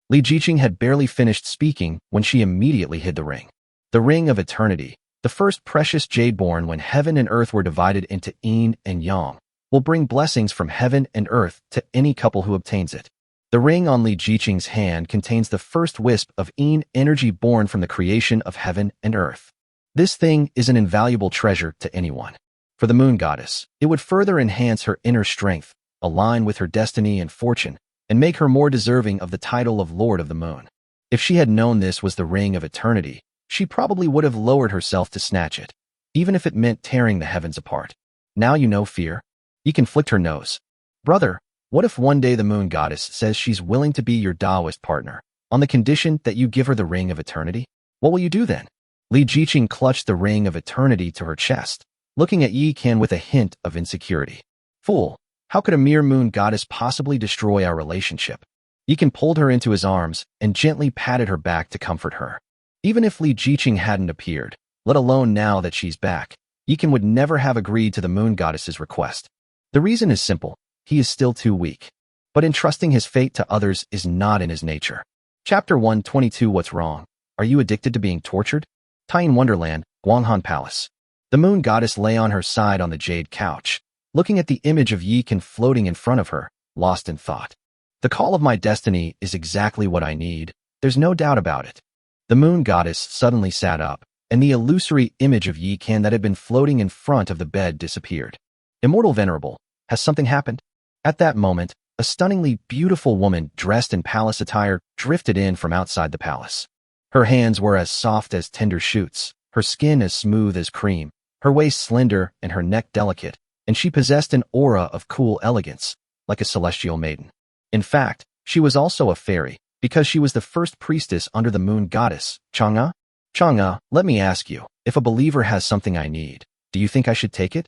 Li Jiqing had barely finished speaking when she immediately hid the ring. The ring of eternity, the first precious jade born when heaven and earth were divided into yin and yang, will bring blessings from heaven and earth to any couple who obtains it. The ring on Li Jiqing's hand contains the first wisp of yin energy born from the creation of heaven and earth. This thing is an invaluable treasure to anyone. For the moon goddess, it would further enhance her inner strength, align with her destiny and fortune, and make her more deserving of the title of Lord of the Moon. If she had known this was the ring of eternity, she probably would have lowered herself to snatch it, even if it meant tearing the heavens apart. Now you know fear. Yi Kan flicked her nose. Brother, what if one day the moon goddess says she's willing to be your Taoist partner, on the condition that you give her the ring of eternity? What will you do then? Li Jiqing clutched the ring of eternity to her chest, looking at Yi Kan with a hint of insecurity. Fool, how could a mere moon goddess possibly destroy our relationship? Yi Kan pulled her into his arms and gently patted her back to comfort her. Even if Li Jiqing hadn't appeared, let alone now that she's back, Yi Kan would never have agreed to the moon goddess's request. The reason is simple. He is still too weak. But entrusting his fate to others is not in his nature. Chapter 122 What's Wrong? Are you addicted to being tortured? Taiyin Wonderland, Guanghan Palace. The moon goddess lay on her side on the jade couch, looking at the image of Yi Kan floating in front of her, lost in thought. The call of my destiny is exactly what I need. There's no doubt about it. The moon goddess suddenly sat up, and the illusory image of Yi Kan that had been floating in front of the bed disappeared. Immortal Venerable, has something happened? At that moment, a stunningly beautiful woman dressed in palace attire drifted in from outside the palace. Her hands were as soft as tender shoots, her skin as smooth as cream, her waist slender and her neck delicate, and she possessed an aura of cool elegance, like a celestial maiden. In fact, she was also a fairy, because she was the first priestess under the moon goddess, Chang'e. Chang'e, let me ask you, if a believer has something I need, do you think I should take it?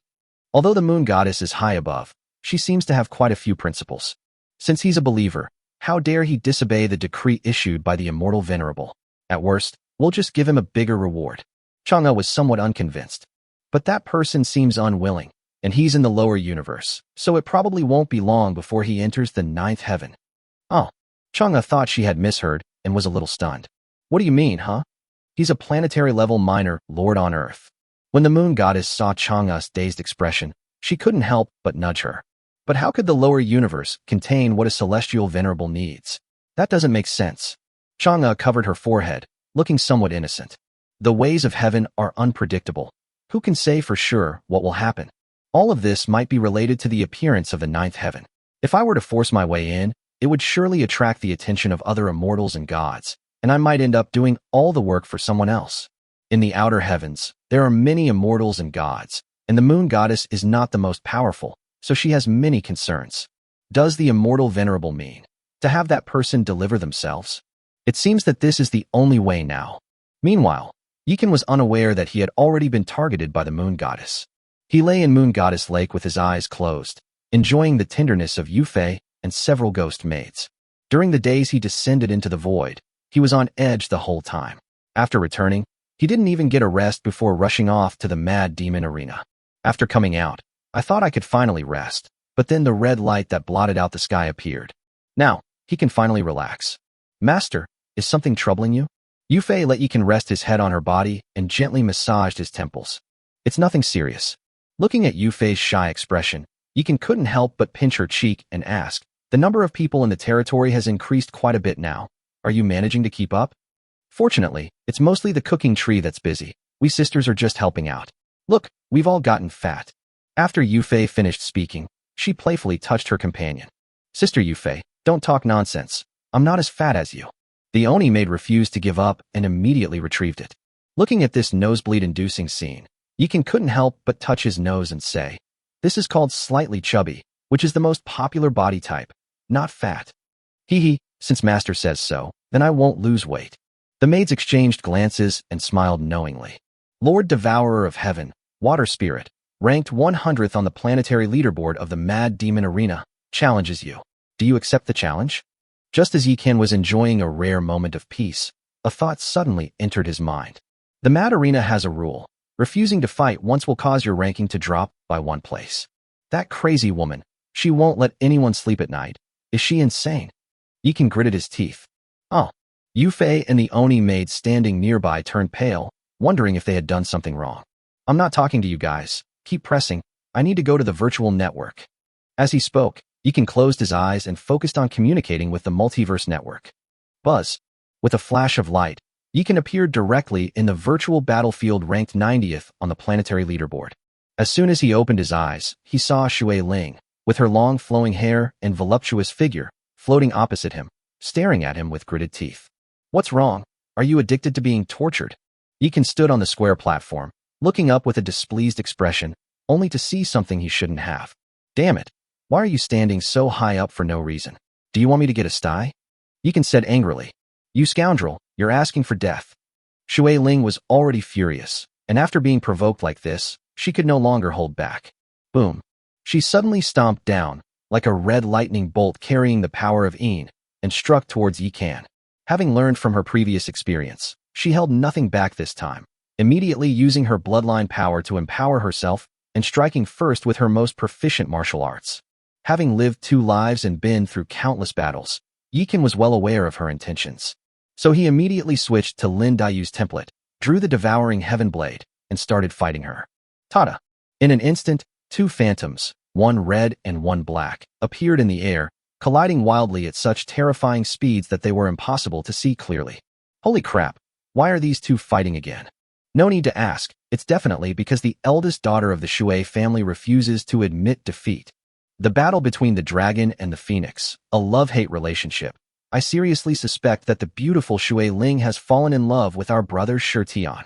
Although the moon goddess is high above, she seems to have quite a few principles. Since he's a believer, how dare he disobey the decree issued by the immortal venerable? At worst, we'll just give him a bigger reward. Chang'e was somewhat unconvinced. But that person seems unwilling, and he's in the lower universe, so it probably won't be long before he enters the ninth heaven. Oh. Chang'e thought she had misheard and was a little stunned. What do you mean, huh? He's a planetary-level minor lord on Earth. When the moon goddess saw Chang'e's dazed expression, she couldn't help but nudge her. But how could the lower universe contain what a celestial venerable needs? That doesn't make sense. Chang'e covered her forehead, looking somewhat innocent. The ways of heaven are unpredictable. Who can say for sure what will happen? All of this might be related to the appearance of the ninth heaven. If I were to force my way in, it would surely attract the attention of other immortals and gods, and I might end up doing all the work for someone else. In the outer heavens, there are many immortals and gods, and the moon goddess is not the most powerful, so she has many concerns. Does the immortal venerable mean to have that person deliver themselves? It seems that this is the only way now. Meanwhile, Yikan was unaware that he had already been targeted by the moon goddess. He lay in Moon Goddess Lake with his eyes closed, enjoying the tenderness of Yufei and several ghost maids. During the days he descended into the void, he was on edge the whole time. After returning, he didn't even get a rest before rushing off to the Mad Demon Arena. After coming out, I thought I could finally rest, but then the red light that blotted out the sky appeared. Now, he can finally relax. Master, is something troubling you? Yufei let Yikan rest his head on her body and gently massaged his temples. It's nothing serious. Looking at Yufei's shy expression, Yikan couldn't help but pinch her cheek and ask, the number of people in the territory has increased quite a bit now. Are you managing to keep up? Fortunately, it's mostly the cooking tree that's busy. We sisters are just helping out. Look, we've all gotten fat. After Yufei finished speaking, she playfully touched her companion. Sister Yufei, don't talk nonsense. I'm not as fat as you. The Oni maid refused to give up and immediately retrieved it. Looking at this nosebleed-inducing scene, Yikan couldn't help but touch his nose and say, this is called slightly chubby, which is the most popular body type, not fat. Hee, since Master says so, then I won't lose weight. The maids exchanged glances and smiled knowingly. Lord Devourer of Heaven, Water Spirit, ranked 100th on the planetary leaderboard of the Mad Demon Arena, challenges you. Do you accept the challenge? Just as Yikan was enjoying a rare moment of peace, a thought suddenly entered his mind. The Mad Arena has a rule. Refusing to fight once will cause your ranking to drop by 1 place. That crazy woman, she won't let anyone sleep at night. Is she insane? Yikan gritted his teeth. Oh. Yufei and the Oni maid standing nearby turned pale, wondering if they had done something wrong. I'm not talking to you guys. Keep pressing. I need to go to the virtual network. As he spoke, Yikan closed his eyes and focused on communicating with the multiverse network. Buzz. With a flash of light, Yikan appeared directly in the virtual battlefield ranked 90th on the planetary leaderboard. As soon as he opened his eyes, he saw Shui Ling, with her long flowing hair and voluptuous figure, floating opposite him, staring at him with gritted teeth. What's wrong? Are you addicted to being tortured? Yikan stood on the square platform, looking up with a displeased expression, only to see something he shouldn't have. Damn it. Why are you standing so high up for no reason? Do you want me to get a sty? Yikan said angrily. You scoundrel, you're asking for death. Shui Ling was already furious, and after being provoked like this, she could no longer hold back. Boom. She suddenly stomped down, like a red lightning bolt carrying the power of Een, and struck towards Yikan. Having learned from her previous experience, she held nothing back this time, immediately using her bloodline power to empower herself and striking first with her most proficient martial arts. Having lived 2 lives and been through countless battles, Yikan was well aware of her intentions. So he immediately switched to Lin Dayu's template, drew the devouring heaven blade, and started fighting her. Tada! In an instant, 2 phantoms, one red and one black, appeared in the air, colliding wildly at such terrifying speeds that they were impossible to see clearly. Holy crap, why are these 2 fighting again? No need to ask, it's definitely because the eldest daughter of the Shui family refuses to admit defeat. The battle between the dragon and the phoenix, a love-hate relationship. I seriously suspect that the beautiful Shui Ling has fallen in love with our brother Shirtian.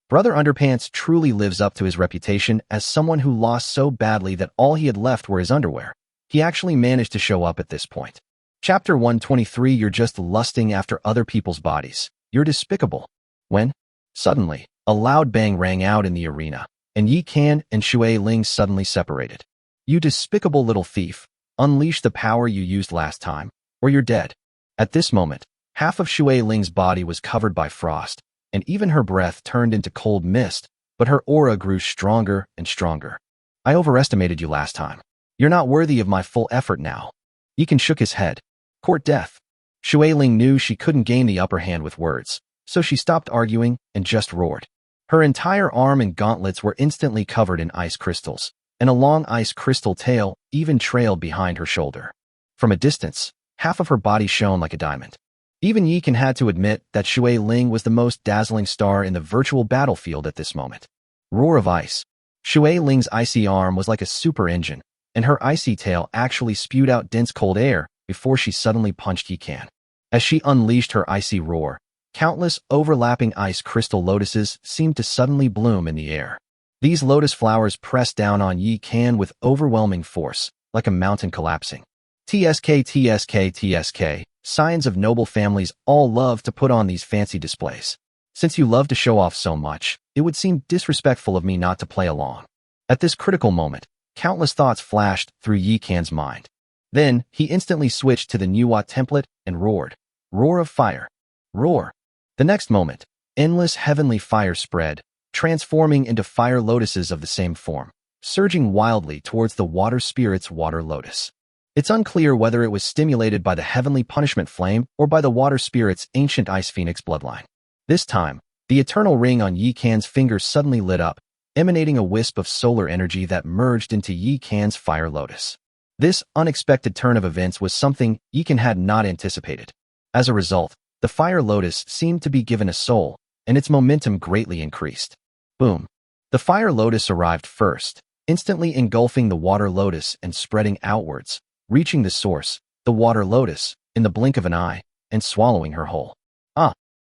Brother Underpants truly lives up to his reputation as someone who lost so badly that all he had left were his underwear. He actually managed to show up at this point. Chapter 123. You're just lusting after other people's bodies. You're despicable. When, suddenly, a loud bang rang out in the arena, and Yi Kan and Shui Ling suddenly separated. You despicable little thief, unleash the power you used last time, or you're dead. At this moment, half of Shui Ling's body was covered by frost, and even her breath turned into cold mist, but her aura grew stronger and stronger. I overestimated you last time. You're not worthy of my full effort now. Yi Kan shook his head. Court death. Shui Ling knew she couldn't gain the upper hand with words, so she stopped arguing and just roared. Her entire arm and gauntlets were instantly covered in ice crystals, and a long ice crystal tail even trailed behind her shoulder. From a distance, half of her body shone like a diamond. Even Yi Kan had to admit that Shui Ling was the most dazzling star in the virtual battlefield at this moment. Roar of ice. Shui Ling's icy arm was like a super engine, and her icy tail actually spewed out dense cold air before she suddenly punched Yi Kan. As she unleashed her icy roar, countless overlapping ice crystal lotuses seemed to suddenly bloom in the air. These lotus flowers pressed down on Yi Kan with overwhelming force, like a mountain collapsing. TSK, TSK, TSK. Signs of noble families all love to put on these fancy displays. Since you love to show off so much, it would seem disrespectful of me not to play along. At this critical moment, countless thoughts flashed through Yi Kan's mind. Then, he instantly switched to the Manhwa template and roared. Roar of fire. Roar. The next moment, endless heavenly fire spread, transforming into fire lotuses of the same form, surging wildly towards the water spirit's water lotus. It's unclear whether it was stimulated by the heavenly punishment flame or by the water spirit's ancient ice phoenix bloodline. This time, the eternal ring on Yi Kan's finger suddenly lit up, emanating a wisp of solar energy that merged into Yi Kan's fire lotus. This unexpected turn of events was something Yi Kan had not anticipated. As a result, the fire lotus seemed to be given a soul, and its momentum greatly increased. Boom. The fire lotus arrived first, instantly engulfing the water lotus and spreading outwards, reaching the source, the water lotus, in the blink of an eye, and swallowing her whole.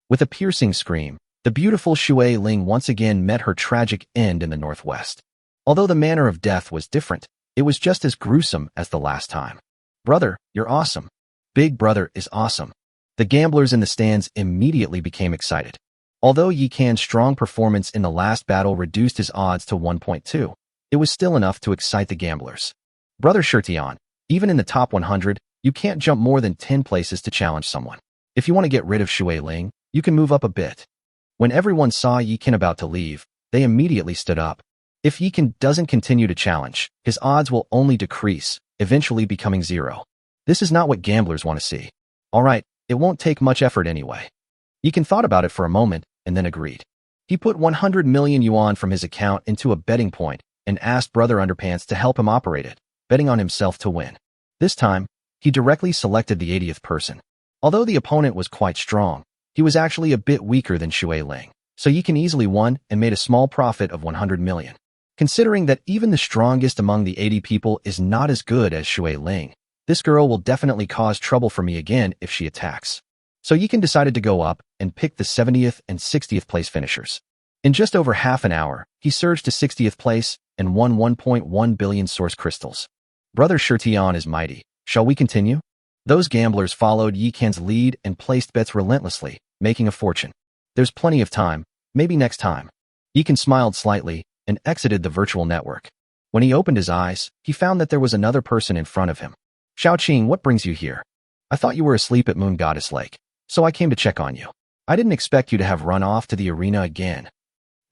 With a piercing scream, the beautiful Shui Ling once again met her tragic end in the northwest. Although the manner of death was different, it was just as gruesome as the last time. Brother, you're awesome. Big brother is awesome. The gamblers in the stands immediately became excited. Although Yi Kan's strong performance in the last battle reduced his odds to 1.2, it was still enough to excite the gamblers. Brother Shirtian, even in the top 100, you can't jump more than 10 places to challenge someone. If you want to get rid of Shui Ling, you can move up a bit. When everyone saw Yi Kan about to leave, they immediately stood up. If Yi Kan doesn't continue to challenge, his odds will only decrease, eventually becoming 0. This is not what gamblers want to see. Alright, it won't take much effort anyway. Yi Kan thought about it for a moment, and then agreed. He put 100 million yuan from his account into a betting point and asked Brother Underpants to help him operate it, betting on himself to win. This time, he directly selected the 80th person. Although the opponent was quite strong, he was actually a bit weaker than Shui Ling, so Yi Kan easily won and made a small profit of 100 million. Considering that even the strongest among the 80 people is not as good as Shui Ling, this girl will definitely cause trouble for me again if she attacks. So Yi Kan decided to go up and pick the 70th and 60th place finishers. In just over half an hour, he surged to 60th place and won 1.1 billion source crystals. Brother Shirtian is mighty. Shall we continue? Those gamblers followed Yi Kan's lead and placed bets relentlessly, making a fortune. There's plenty of time, maybe next time. Yi Kan smiled slightly and exited the virtual network. When he opened his eyes, he found that there was another person in front of him. Xiaoqing, what brings you here? I thought you were asleep at Moon Goddess Lake, so I came to check on you. I didn't expect you to have run off to the arena again.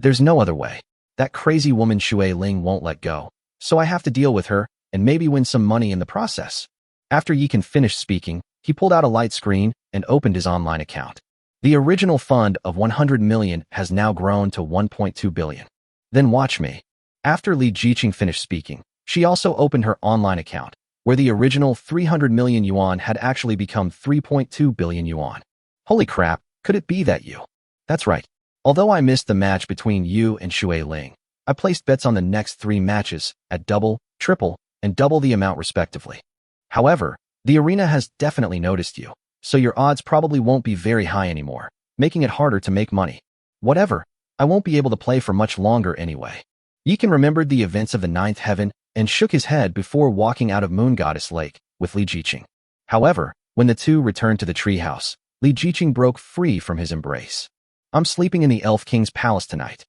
There's no other way. That crazy woman Shui Ling won't let go, so I have to deal with her and maybe win some money in the process. After Yi Kan finished speaking, he pulled out a light screen and opened his online account. The original fund of 100 million has now grown to 1.2 billion. Then watch me. After Li Jiqing finished speaking, she also opened her online account, where the original 300 million yuan had actually become 3.2 billion yuan. Holy crap, could it be that you? That's right. Although I missed the match between you and Shui Ling, I placed bets on the next 3 matches at double, triple, and double the amount respectively. However, the arena has definitely noticed you, so your odds probably won't be very high anymore, making it harder to make money. Whatever, I won't be able to play for much longer anyway. Yi Kan remembered the events of the 9th heaven and shook his head before walking out of Moon Goddess Lake with Li Jiqing. However, when the two returned to the treehouse, Li Jiqing broke free from his embrace. I'm sleeping in the Elf King's palace tonight.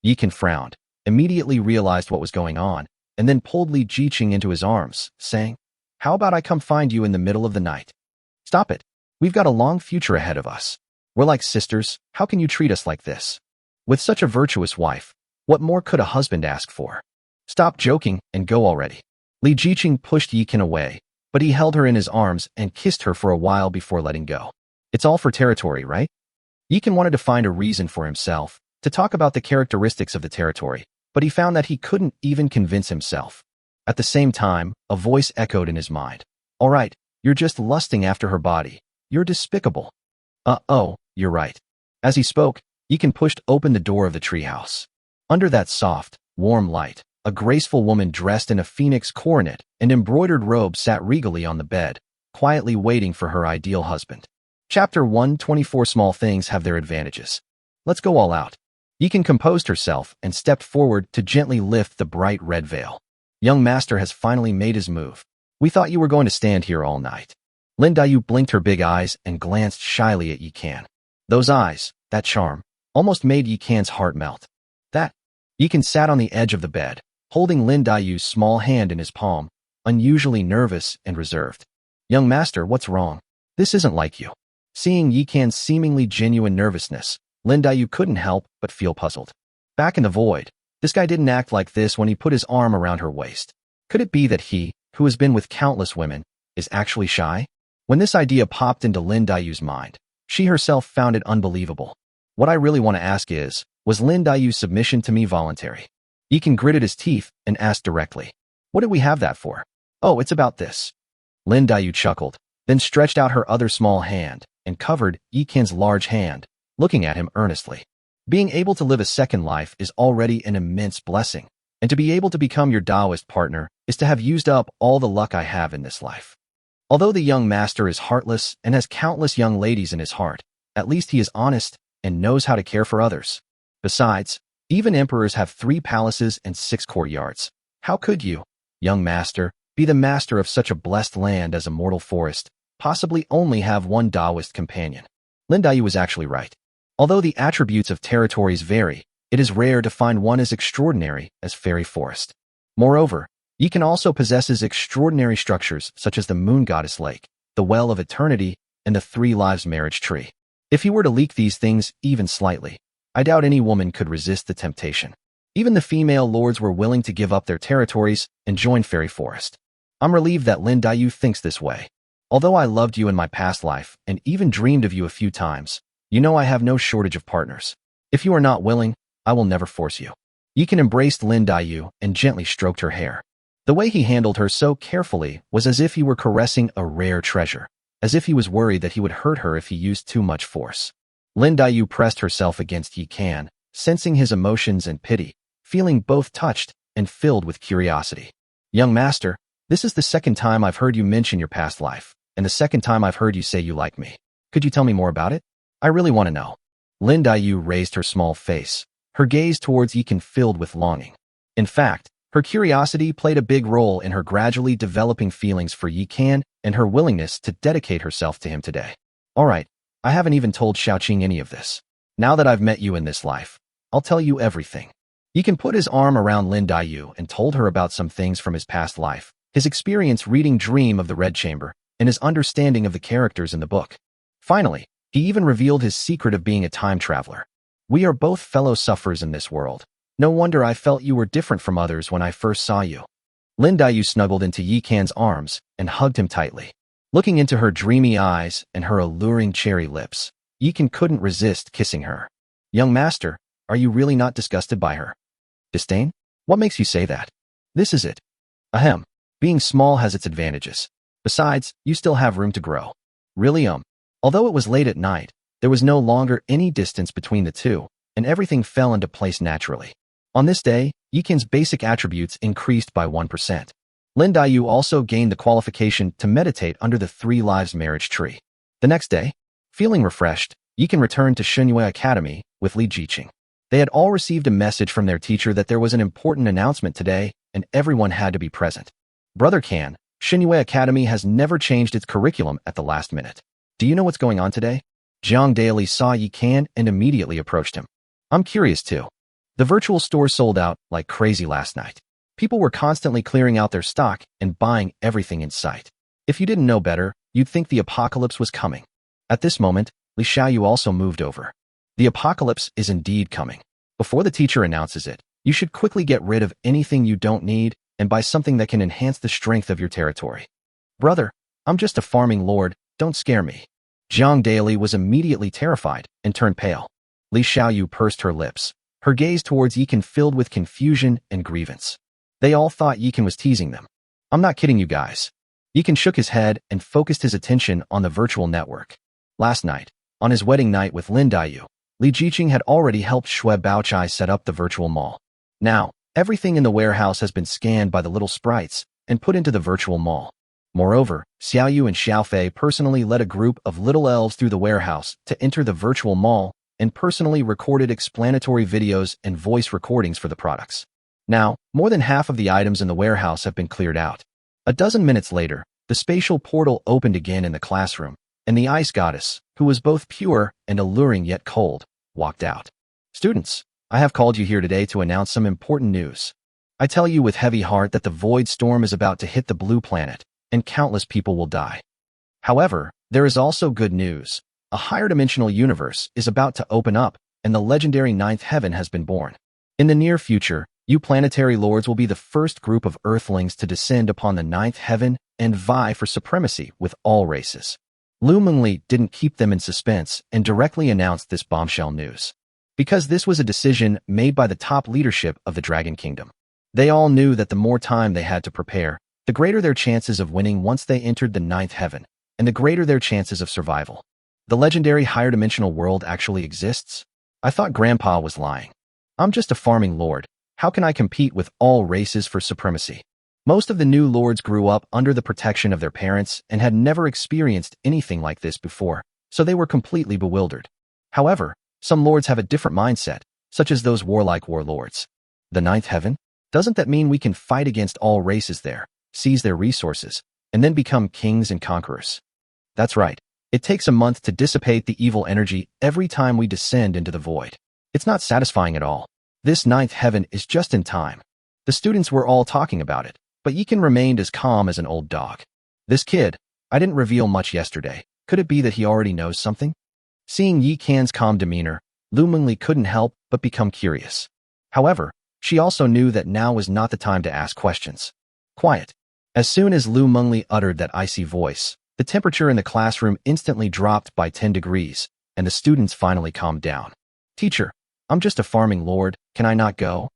Yikan frowned, immediately realized what was going on, and then pulled Li Jiqing into his arms, saying, "How about I come find you in the middle of the night?" "Stop it. We've got a long future ahead of us. We're like sisters. How can you treat us like this? With such a virtuous wife, what more could a husband ask for? Stop joking and go already." Li Jiqing pushed Yikan away, but he held her in his arms and kissed her for a while before letting go. "It's all for territory, right?" Yikan wanted to find a reason for himself to talk about the characteristics of the territory, but he found that he couldn't even convince himself. At the same time, a voice echoed in his mind. "All right, you're just lusting after her body. You're despicable." Oh, you're right." As he spoke, Yikan pushed open the door of the treehouse. Under that soft, warm light, a graceful woman dressed in a phoenix coronet and embroidered robe sat regally on the bed, quietly waiting for her ideal husband. Chapter 124. Small things have their advantages. Let's go all out. Yikan composed herself and stepped forward to gently lift the bright red veil. "Young master has finally made his move. We thought you were going to stand here all night." Lin Dayu blinked her big eyes and glanced shyly at Yikan. Those eyes, that charm, almost made Yikan's heart melt. Yikan sat on the edge of the bed, holding Lin Dayu's small hand in his palm, unusually nervous and reserved. "Young master, what's wrong? This isn't like you." Seeing Yikan's seemingly genuine nervousness, Lin Dayu couldn't help but feel puzzled. Back in the void, this guy didn't act like this when he put his arm around her waist. Could it be that he, who has been with countless women, is actually shy? When this idea popped into Lin Dayu's mind, she herself found it unbelievable. "What I really want to ask is, was Lin Dayu's submission to me voluntary?" Yikan gritted his teeth and asked directly. "What did we have that for?" "Oh, it's about this." Lin Dayu chuckled, then stretched out her other small hand and covered Yikan's large hand, looking at him earnestly. "Being able to live a second life is already an immense blessing, and to be able to become your Taoist partner is to have used up all the luck I have in this life. Although the young master is heartless and has countless young ladies in his heart, at least he is honest and knows how to care for others. Besides, even emperors have 3 palaces and 6 courtyards. How could you, young master, be the master of such a blessed land as a mortal forest, possibly only have one Taoist companion?" Lin Dayu was actually right. Although the attributes of territories vary, it is rare to find one as extraordinary as Fairy Forest. Moreover, Yikan also possesses extraordinary structures such as the Moon Goddess Lake, the Well of Eternity, and the 3 Lives Marriage Tree. If he were to leak these things even slightly, I doubt any woman could resist the temptation. Even the female lords were willing to give up their territories and join Fairy Forest. I'm relieved that Lin Dayu thinks this way. Although I loved you in my past life and even dreamed of you a few times, you know I have no shortage of partners. If you are not willing, I will never force you." Yikan embraced Lin Dayu and gently stroked her hair. The way he handled her so carefully was as if he were caressing a rare treasure, as if he was worried that he would hurt her if he used too much force. Lin Dayu pressed herself against Yikan, sensing his emotions and pity, feeling both touched and filled with curiosity. "Young master, this is the second time I've heard you mention your past life, and the second time I've heard you say you like me. Could you tell me more about it? I really want to know." Lin Dayu raised her small face, her gaze towards Yikan filled with longing. In fact, her curiosity played a big role in her gradually developing feelings for Yikan and her willingness to dedicate herself to him today. "All right, I haven't even told Xiaoqing any of this. Now that I've met you in this life, I'll tell you everything." Yikan put his arm around Lin Dayu and told her about some things from his past life, his experience reading Dream of the Red Chamber, and his understanding of the characters in the book. Finally, he even revealed his secret of being a time traveler. "We are both fellow sufferers in this world. No wonder I felt you were different from others when I first saw you." Lin Dayu snuggled into Yikan's arms and hugged him tightly. Looking into her dreamy eyes and her alluring cherry lips, Yikan couldn't resist kissing her. "Young master, are you really not disgusted by her?" "Disdain? What makes you say that?" "This is it. Ahem. Being small has its advantages. Besides, you still have room to grow." "Really, Although it was late at night, there was no longer any distance between the two, and everything fell into place naturally. On this day, Yikan's basic attributes increased by 1%. Lin Dayu also gained the qualification to meditate under the 3 Lives Marriage Tree. The next day, feeling refreshed, Yikan returned to Xunyue Academy with Li Jiqing. They had all received a message from their teacher that there was an important announcement today, and everyone had to be present. Brother Kan, Shinue Academy has never changed its curriculum at the last minute. Do you know what's going on today? Jiang Daily saw Yi Kan and immediately approached him. I'm curious too. The virtual store sold out like crazy last night. People were constantly clearing out their stock and buying everything in sight. If you didn't know better, you'd think the apocalypse was coming. At this moment, Li Xiaoyu also moved over. The apocalypse is indeed coming. Before the teacher announces it, you should quickly get rid of anything you don't need and buy something that can enhance the strength of your territory. Brother, I'm just a farming lord, don't scare me. Jiang Daily was immediately terrified and turned pale. Li Xiaoyu pursed her lips, her gaze towards Yi Kan filled with confusion and grievance. They all thought Yi Kan was teasing them. I'm not kidding you guys. Yi Kan shook his head and focused his attention on the virtual network. Last night, on his wedding night with Lin Daiyu, Li Jiqing had already helped Xue Baochai set up the virtual mall. Now, everything in the warehouse has been scanned by the little sprites and put into the virtual mall. Moreover, Xiaoyu and Xiaofei personally led a group of little elves through the warehouse to enter the virtual mall and personally recorded explanatory videos and voice recordings for the products. Now, more than half of the items in the warehouse have been cleared out. A dozen minutes later, the spatial portal opened again in the classroom, and the ice goddess, who was both pure and alluring yet cold, walked out. Students, I have called you here today to announce some important news. I tell you with heavy heart that the void storm is about to hit the blue planet, and countless people will die. However, there is also good news. A higher dimensional universe is about to open up, and the legendary ninth heaven has been born. In the near future, you planetary lords will be the first group of earthlings to descend upon the ninth heaven and vie for supremacy with all races. Lu Mengli didn't keep them in suspense and directly announced this bombshell news. Because this was a decision made by the top leadership of the Dragon Kingdom. They all knew that the more time they had to prepare, the greater their chances of winning once they entered the ninth heaven, and the greater their chances of survival. The legendary higher dimensional world actually exists? I thought Grandpa was lying. I'm just a farming lord. How can I compete with all races for supremacy? Most of the new lords grew up under the protection of their parents and had never experienced anything like this before, so they were completely bewildered. However, some lords have a different mindset, such as those warlike warlords. The ninth heaven? Doesn't that mean we can fight against all races there, seize their resources, and then become kings and conquerors? That's right. It takes a month to dissipate the evil energy every time we descend into the void. It's not satisfying at all. This ninth heaven is just in time. The students were all talking about it, but Yi Kan remained as calm as an old dog. This kid, I didn't reveal much yesterday. Could it be that he already knows something? Seeing Yi Kan's calm demeanor, Lu Mengli couldn't help but become curious. However, she also knew that now was not the time to ask questions. Quiet. As soon as Lu Mengli uttered that icy voice, the temperature in the classroom instantly dropped by 10 degrees, and the students finally calmed down. Teacher, I'm just a farming lord, can I not go?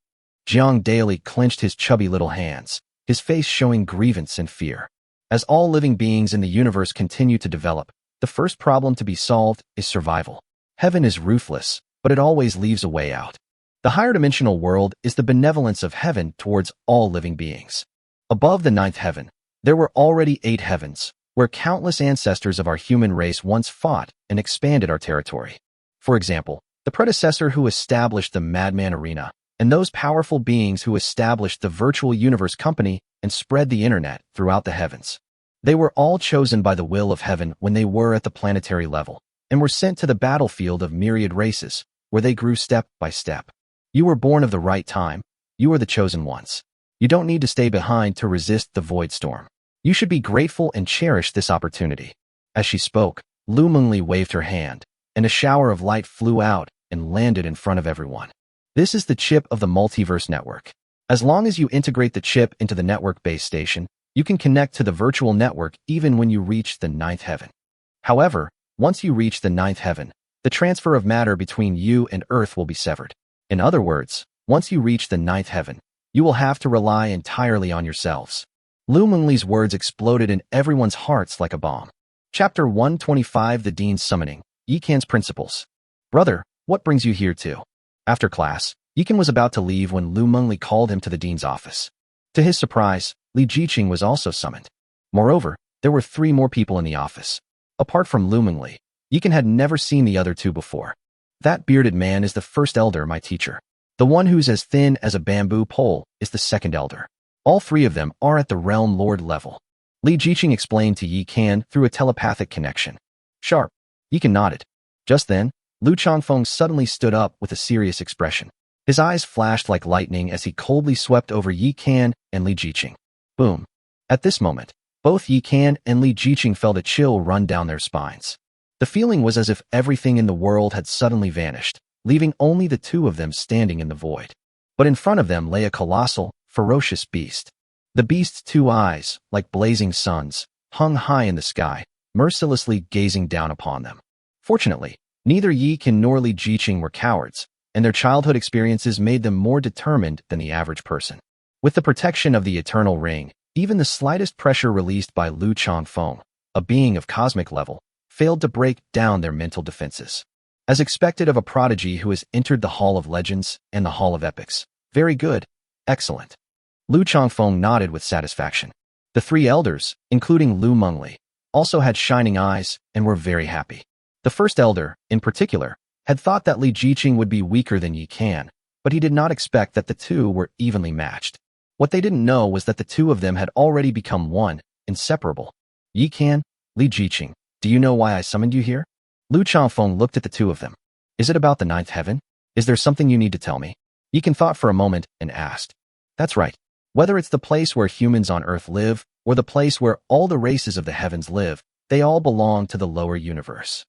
Jiang Daily clenched his chubby little hands, his face showing grievance and fear. As all living beings in the universe continue to develop, the first problem to be solved is survival. Heaven is ruthless, but it always leaves a way out. The higher dimensional world is the benevolence of heaven towards all living beings. Above the ninth heaven, there were already 8 heavens, where countless ancestors of our human race once fought and expanded our territory. For example, the predecessor who established the Madman Arena, and those powerful beings who established the Virtual Universe Company and spread the internet throughout the heavens. They were all chosen by the will of heaven when they were at the planetary level, and were sent to the battlefield of myriad races, where they grew step by step. You were born of the right time. You are the chosen ones. You don't need to stay behind to resist the void storm. You should be grateful and cherish this opportunity. As she spoke, Lu Mengli waved her hand, and a shower of light flew out and landed in front of everyone. This is the chip of the multiverse network. As long as you integrate the chip into the network base station, you can connect to the virtual network even when you reach the ninth heaven. However, once you reach the ninth heaven, the transfer of matter between you and Earth will be severed. In other words, once you reach the ninth heaven, you will have to rely entirely on yourselves. Lu Mengli's words exploded in everyone's hearts like a bomb. Chapter 125 The Dean's Summoning, Yi Kan's Principles. Brother, what brings you here too? After class, Yi Kan was about to leave when Lu Mengli called him to the dean's office. To his surprise, Li Jiqing was also summoned. Moreover, there were 3 more people in the office. Apart from Lu Mengli, Yi Kan had never seen the other 2 before. That bearded man is the first elder, my teacher. The one who's as thin as a bamboo pole is the second elder. All three of them are at the Realm Lord level. Li Jiqing explained to Yi Kan through a telepathic connection. Sharp. Yi Kan nodded. Just then, Lu Changfeng suddenly stood up with a serious expression. His eyes flashed like lightning as he coldly swept over Yi Kan and Li Jiqing. Boom. At this moment, both Yi Kan and Li Jiqing felt a chill run down their spines. The feeling was as if everything in the world had suddenly vanished, leaving only the two of them standing in the void. But in front of them lay a colossal, ferocious beast. The beast's two eyes, like blazing suns, hung high in the sky, mercilessly gazing down upon them. Fortunately, neither Yi Kan nor Li Jiqing were cowards, and their childhood experiences made them more determined than the average person. With the protection of the Eternal Ring, even the slightest pressure released by Lu Changfeng, a being of cosmic level, failed to break down their mental defenses. As expected of a prodigy who has entered the Hall of Legends and the Hall of Epics. Very good. Excellent. Lu Changfeng nodded with satisfaction. The three elders, including Lu Mengli, also had shining eyes and were very happy. The first elder, in particular, had thought that Li Jiqing would be weaker than Yi Kan, but he did not expect that the two were evenly matched. What they didn't know was that the two of them had already become one, inseparable. Yi Kan, Li Jiqing, do you know why I summoned you here? Lu Changfeng looked at the two of them. Is it about the ninth heaven? Is there something you need to tell me? Yi Kan thought for a moment and asked. That's right. Whether it's the place where humans on Earth live, or the place where all the races of the heavens live, they all belong to the lower universe.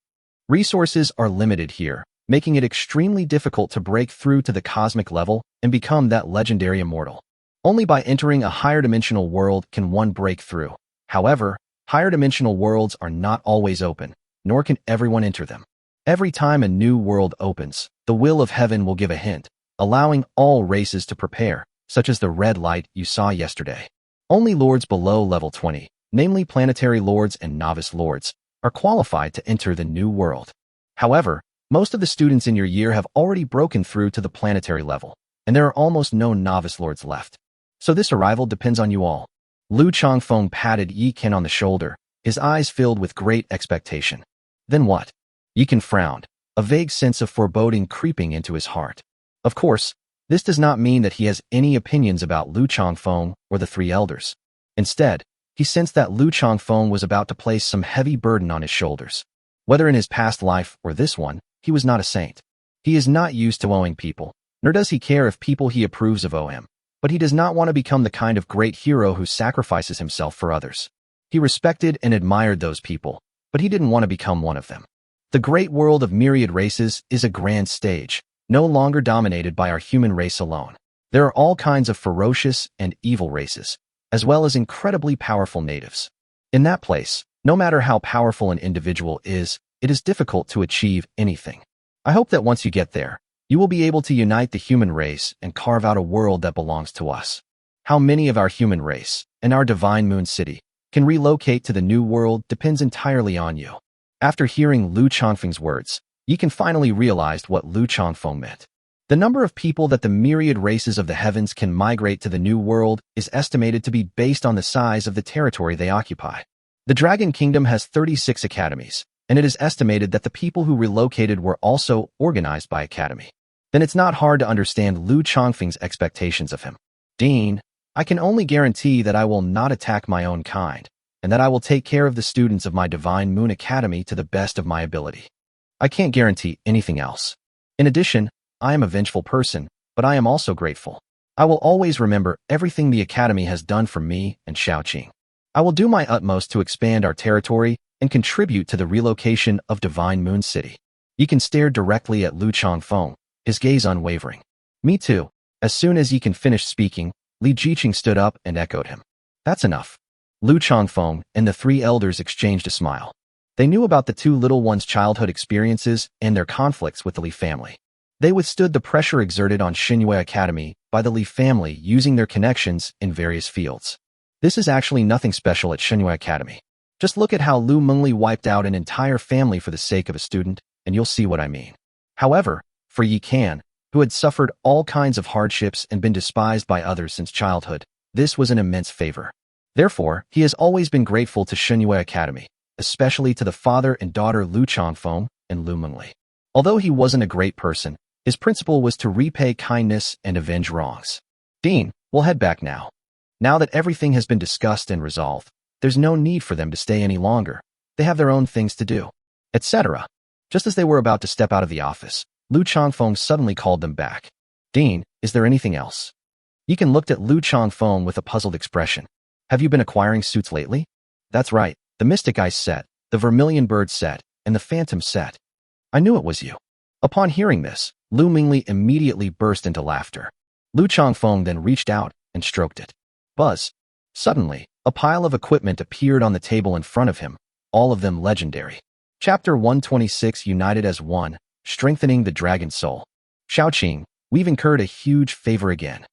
Resources are limited here, making it extremely difficult to break through to the cosmic level and become that legendary immortal. Only by entering a higher dimensional world can one break through. However, higher dimensional worlds are not always open, nor can everyone enter them. Every time a new world opens, the will of heaven will give a hint, allowing all races to prepare, such as the red light you saw yesterday. Only lords below level 20, namely planetary lords and novice lords, are qualified to enter the new world. However, most of the students in your year have already broken through to the planetary level, and there are almost no novice lords left. So this arrival depends on you all. Lu Changfeng patted Yi Kan on the shoulder, his eyes filled with great expectation. Then what? Yi Kan frowned, a vague sense of foreboding creeping into his heart. Of course, this does not mean that he has any opinions about Lu Changfeng or the three elders. Instead, he sensed that Lu Changfeng was about to place some heavy burden on his shoulders. Whether in his past life or this one, he was not a saint. He is not used to owing people, nor does he care if people he approves of owe him. But he does not want to become the kind of great hero who sacrifices himself for others. He respected and admired those people, but he didn't want to become one of them. The great world of myriad races is a grand stage, no longer dominated by our human race alone. There are all kinds of ferocious and evil races, as well as incredibly powerful natives. In that place, no matter how powerful an individual is, it is difficult to achieve anything. I hope that once you get there, you will be able to unite the human race and carve out a world that belongs to us. How many of our human race, and our divine moon city, can relocate to the new world depends entirely on you. After hearing Lu Changfeng's words, Yi Kan finally realized what Lu Changfeng meant. The number of people that the myriad races of the heavens can migrate to the new world is estimated to be based on the size of the territory they occupy. The Dragon Kingdom has 36 academies, and it is estimated that the people who relocated were also organized by academy. Then it's not hard to understand Lu Changfeng's expectations of him. Dean, I can only guarantee that I will not attack my own kind, and that I will take care of the students of my Divine Moon Academy to the best of my ability. I can't guarantee anything else. In addition, I am a vengeful person, but I am also grateful. I will always remember everything the Academy has done for me and Xiaoqing. I will do my utmost to expand our territory and contribute to the relocation of Divine Moon City. Yi Kan stared directly at Lu Changfeng, his gaze unwavering. Me too. As soon as Yi Kan finished speaking, Li Jiqing stood up and echoed him. That's enough. Lu Changfeng and the three elders exchanged a smile. They knew about the two little ones' childhood experiences and their conflicts with the Li family. They withstood the pressure exerted on Xinhua Academy by the Li family using their connections in various fields. This is actually nothing special at Xinhua Academy. Just look at how Lu Mengli wiped out an entire family for the sake of a student, and you'll see what I mean. However, for Yi Kan, who had suffered all kinds of hardships and been despised by others since childhood, this was an immense favor. Therefore, he has always been grateful to Xinhua Academy, especially to the father and daughter Lu Changfeng and Lu Mengli. Although he wasn't a great person, his principle was to repay kindness and avenge wrongs. Dean, we'll head back now. Now that everything has been discussed and resolved, there's no need for them to stay any longer. They have their own things to do, etc. Just as they were about to step out of the office, Lu Changfeng suddenly called them back. Dean, is there anything else? Yikan looked at Lu Changfeng with a puzzled expression. Have you been acquiring suits lately? That's right, the Mystic Ice set, the Vermilion Bird set, and the Phantom set. I knew it was you. Upon hearing this, Lu Mingli immediately burst into laughter. Lu Changfeng then reached out and stroked it. Buzz. Suddenly, a pile of equipment appeared on the table in front of him, all of them legendary. Chapter 126 United as One, Strengthening the Dragon Soul. Xiaoqing, we've incurred a huge favor again.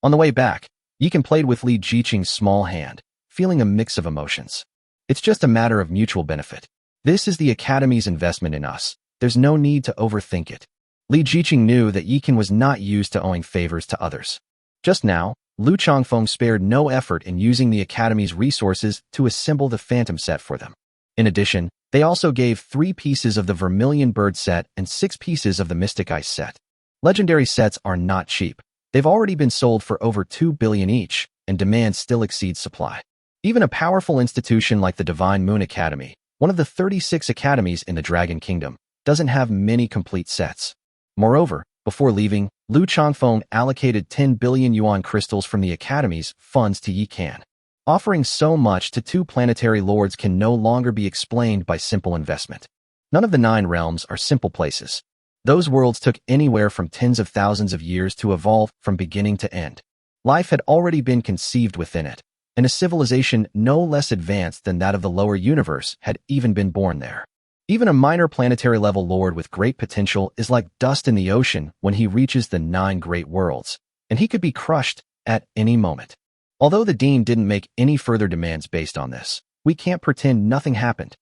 On the way back, Yikan played with Li Jiqing's small hand, feeling a mix of emotions. It's just a matter of mutual benefit. This is the Academy's investment in us. There's no need to overthink it. Li Jiqing knew that Yikan was not used to owing favors to others. Just now, Lu Changfeng spared no effort in using the Academy's resources to assemble the Phantom set for them. In addition, they also gave 3 pieces of the Vermilion Bird set and 6 pieces of the Mystic Ice set. Legendary sets are not cheap. They've already been sold for over 2 billion each, and demand still exceeds supply. Even a powerful institution like the Divine Moon Academy, one of the 36 academies in the Dragon Kingdom, doesn't have many complete sets. Moreover, before leaving, Lu Changfeng allocated 10 billion yuan crystals from the Academy's funds to Yikan. Offering so much to 2 planetary lords can no longer be explained by simple investment. None of the 9 realms are simple places. Those worlds took anywhere from tens of thousands of years to evolve from beginning to end. Life had already been conceived within it, and a civilization no less advanced than that of the lower universe had even been born there. Even a minor planetary-level lord with great potential is like dust in the ocean when he reaches the 9 great worlds, and he could be crushed at any moment. Although the Dean didn't make any further demands based on this, we can't pretend nothing happened.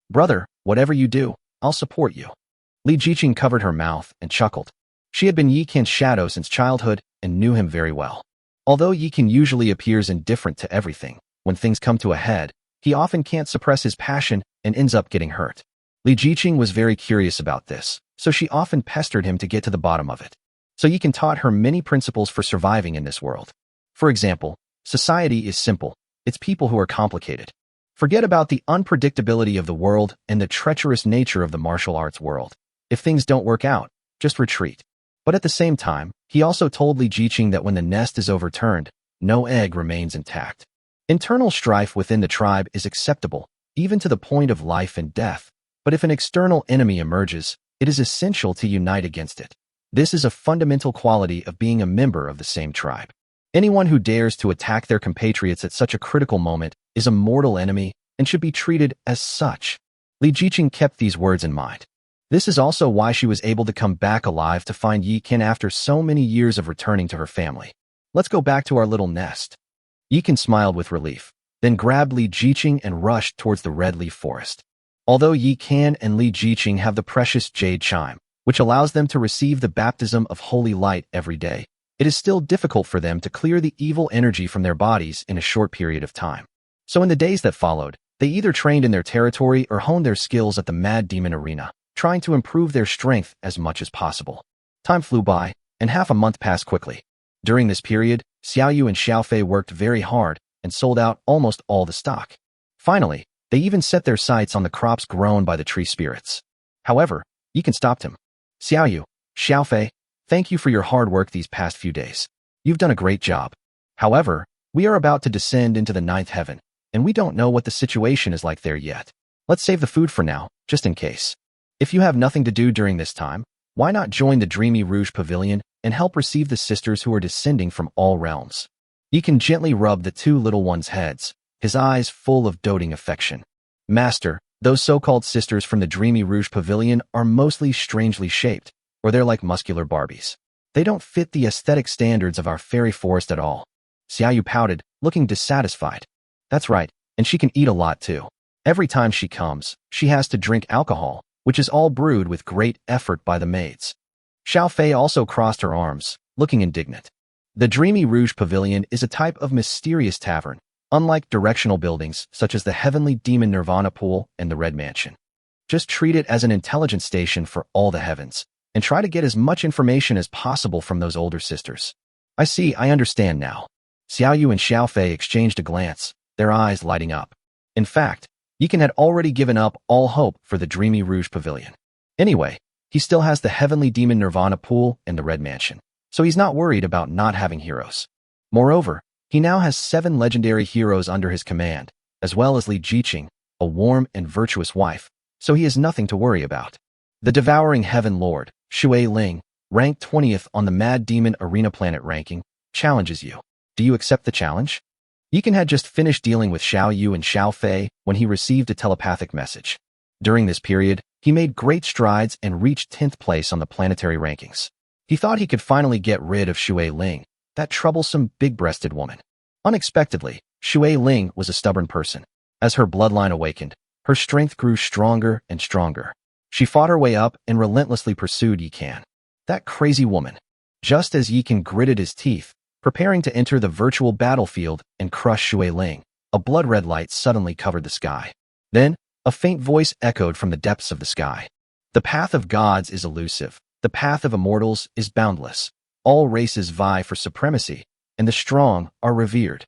Brother, whatever you do, I'll support you. Li Jiqing covered her mouth and chuckled. She had been Yikan's shadow since childhood and knew him very well. Although Yikan usually appears indifferent to everything, when things come to a head, he often can't suppress his passion and ends up getting hurt. Li Jiqing was very curious about this, so she often pestered him to get to the bottom of it. So Yikan taught her many principles for surviving in this world. For example, society is simple, it's people who are complicated. Forget about the unpredictability of the world and the treacherous nature of the martial arts world. If things don't work out, just retreat. But at the same time, he also told Li Jiqing that when the nest is overturned, no egg remains intact. Internal strife within the tribe is acceptable, even to the point of life and death. But if an external enemy emerges, it is essential to unite against it. This is a fundamental quality of being a member of the same tribe. Anyone who dares to attack their compatriots at such a critical moment is a mortal enemy and should be treated as such. Li Jiqing kept these words in mind. This is also why she was able to come back alive to find Yikan after so many years of returning to her family. Let's go back to our little nest. Yikan smiled with relief, then grabbed Li Jiqing and rushed towards the red leaf forest. Although Yikan and Li Jiqing have the precious jade chime, which allows them to receive the baptism of holy light every day, it is still difficult for them to clear the evil energy from their bodies in a short period of time. So in the days that followed, they either trained in their territory or honed their skills at the Mad Demon Arena, trying to improve their strength as much as possible. Time flew by, and half a month passed quickly. During this period, Xiaoyu and Xiaofei worked very hard and sold out almost all the stock. Finally, they even set their sights on the crops grown by the tree spirits. However, Yikan stopped him. Xiaoyu, Xiaofei, thank you for your hard work these past few days. You've done a great job. However, we are about to descend into the 9th heaven, and we don't know what the situation is like there yet. Let's save the food for now, just in case. If you have nothing to do during this time, why not join the Dreamy Rouge Pavilion and help receive the sisters who are descending from all realms? Yikan gently rubbed the 2 little ones' heads, his eyes full of doting affection. Master, those so-called sisters from the Dreamy Rouge Pavilion are mostly strangely shaped, or they're like muscular Barbies. They don't fit the aesthetic standards of our fairy forest at all. Xiaoyu pouted, looking dissatisfied. That's right, and she can eat a lot too. Every time she comes, she has to drink alcohol, which is all brewed with great effort by the maids. Xiaofei also crossed her arms, looking indignant. The Dreamy Rouge Pavilion is a type of mysterious tavern, unlike directional buildings such as the Heavenly Demon Nirvana Pool and the Red Mansion. Just treat it as an intelligence station for all the heavens, and try to get as much information as possible from those older sisters. I see, I understand now. Xiao Yu and Xiao Fei exchanged a glance, their eyes lighting up. In fact, Yikan had already given up all hope for the Dreamy Rouge Pavilion. Anyway, he still has the Heavenly Demon Nirvana Pool and the Red Mansion, so he's not worried about not having heroes. Moreover, he now has 7 legendary heroes under his command, as well as Li Jiqing, a warm and virtuous wife, so he has nothing to worry about. The Devouring Heaven Lord, Shui Ling, ranked 20th on the Mad Demon Arena Planet ranking, challenges you. Do you accept the challenge? Yikan had just finished dealing with Xiao Yu and Xiao Fei when he received a telepathic message. During this period, he made great strides and reached 10th place on the planetary rankings. He thought he could finally get rid of Shui Ling, that troublesome big-breasted woman. Unexpectedly, Shui Ling was a stubborn person. As her bloodline awakened, her strength grew stronger and stronger. She fought her way up and relentlessly pursued Yikan. That crazy woman. Just as Yikan gritted his teeth, preparing to enter the virtual battlefield and crush Shui Ling, a blood-red light suddenly covered the sky. Then, a faint voice echoed from the depths of the sky. The path of gods is elusive. The path of immortals is boundless. All races vie for supremacy, and the strong are revered.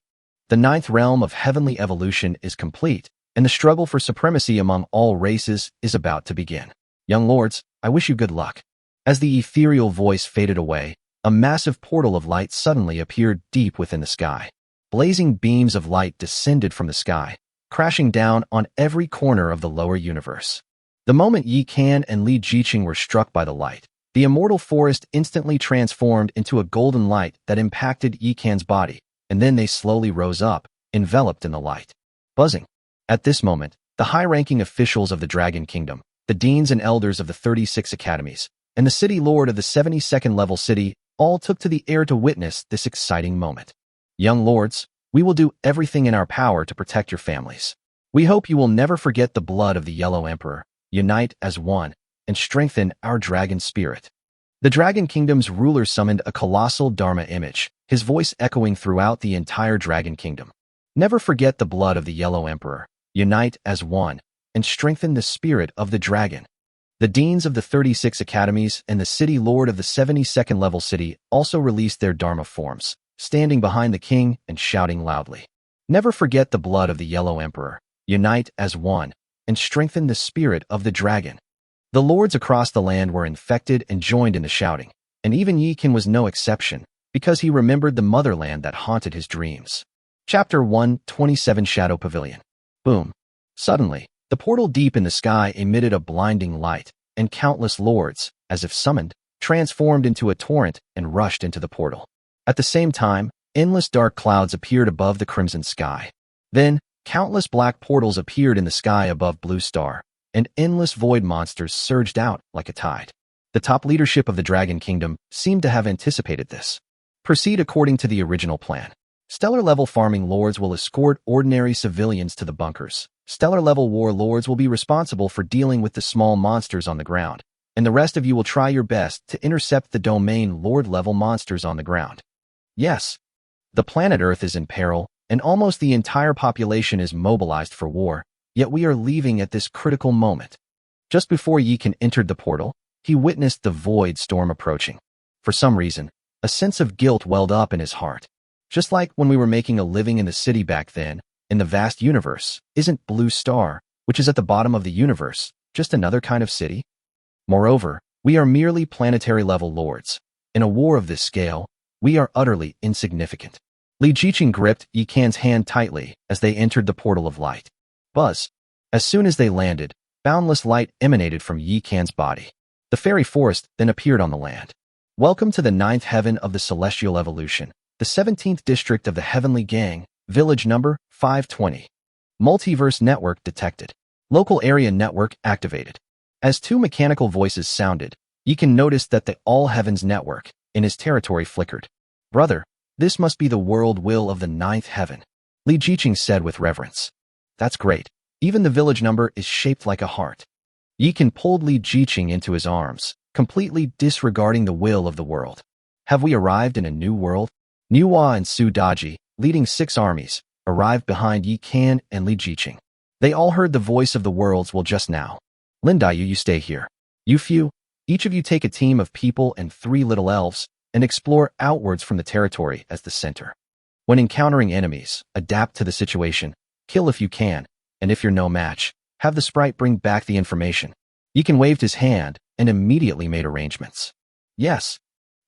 The 9th realm of heavenly evolution is complete, and the struggle for supremacy among all races is about to begin. Young lords, I wish you good luck. As the ethereal voice faded away, a massive portal of light suddenly appeared deep within the sky. Blazing beams of light descended from the sky, crashing down on every corner of the lower universe. The moment Yikan and Li Jiqing were struck by the light, the immortal forest instantly transformed into a golden light that impacted Yikan's body, and then they slowly rose up, enveloped in the light. Buzzing. At this moment, the high-ranking officials of the Dragon Kingdom, the deans and elders of the 36 academies, and the city lord of the 72nd level city all took to the air to witness this exciting moment. Young lords, we will do everything in our power to protect your families. We hope you will never forget the blood of the Yellow Emperor, unite as one, and strengthen our dragon spirit. The Dragon Kingdom's ruler summoned a colossal Dharma image, his voice echoing throughout the entire Dragon Kingdom. Never forget the blood of the Yellow Emperor, unite as one, and strengthen the spirit of the dragon. The deans of the 36 academies and the city lord of the 72nd level city also released their Dharma forms, standing behind the king and shouting loudly. Never forget the blood of the Yellow Emperor, unite as one, and strengthen the spirit of the dragon. The lords across the land were infected and joined in the shouting, and even Yikan was no exception, because he remembered the motherland that haunted his dreams. Chapter 127 Shadow Pavilion. Boom. Suddenly, the portal deep in the sky emitted a blinding light, and countless lords, as if summoned, transformed into a torrent and rushed into the portal. At the same time, endless dark clouds appeared above the crimson sky. Then, countless black portals appeared in the sky above Blue Star, and endless void monsters surged out like a tide. The top leadership of the Dragon Kingdom seemed to have anticipated this. Proceed according to the original plan. Stellar-level farming lords will escort ordinary civilians to the bunkers. Stellar-level war lords will be responsible for dealing with the small monsters on the ground, and the rest of you will try your best to intercept the domain lord-level monsters on the ground. Yes, the planet Earth is in peril, and almost the entire population is mobilized for war, yet we are leaving at this critical moment. Just before Yikan entered the portal, he witnessed the void storm approaching. For some reason, a sense of guilt welled up in his heart. Just like when we were making a living in the city back then, in the vast universe, isn't Blue Star, which is at the bottom of the universe, just another kind of city? Moreover, we are merely planetary-level lords. In a war of this scale, we are utterly insignificant. Li Jiqing gripped Yikan's hand tightly as they entered the portal of light. Buzz. As soon as they landed, boundless light emanated from Yikan's body. The fairy forest then appeared on the land. Welcome to the 9th heaven of the celestial evolution, the 17th district of the Heavenly Gang, village number 520. Multiverse network detected. Local area network activated. As two mechanical voices sounded, Yikan noticed that the All Heavens network in his territory flickered. Brother, this must be the world will of the 9th heaven, Li Jiqing said with reverence. That's great. Even the village number is shaped like a heart. Yikan pulled Li Jiqing into his arms, completely disregarding the will of the world. Have we arrived in a new world? Nuwa and Su Daji, leading 6 armies, arrived behind Yikan and Li Jiqing. They all heard the voice of the world's will just now. Lin Daiyu, you stay here. You few, each of you take a team of people and 3 little elves and explore outwards from the territory as the center. When encountering enemies, adapt to the situation, kill if you can, and if you're no match, have the sprite bring back the information. Yikan waved his hand and immediately made arrangements. Yes.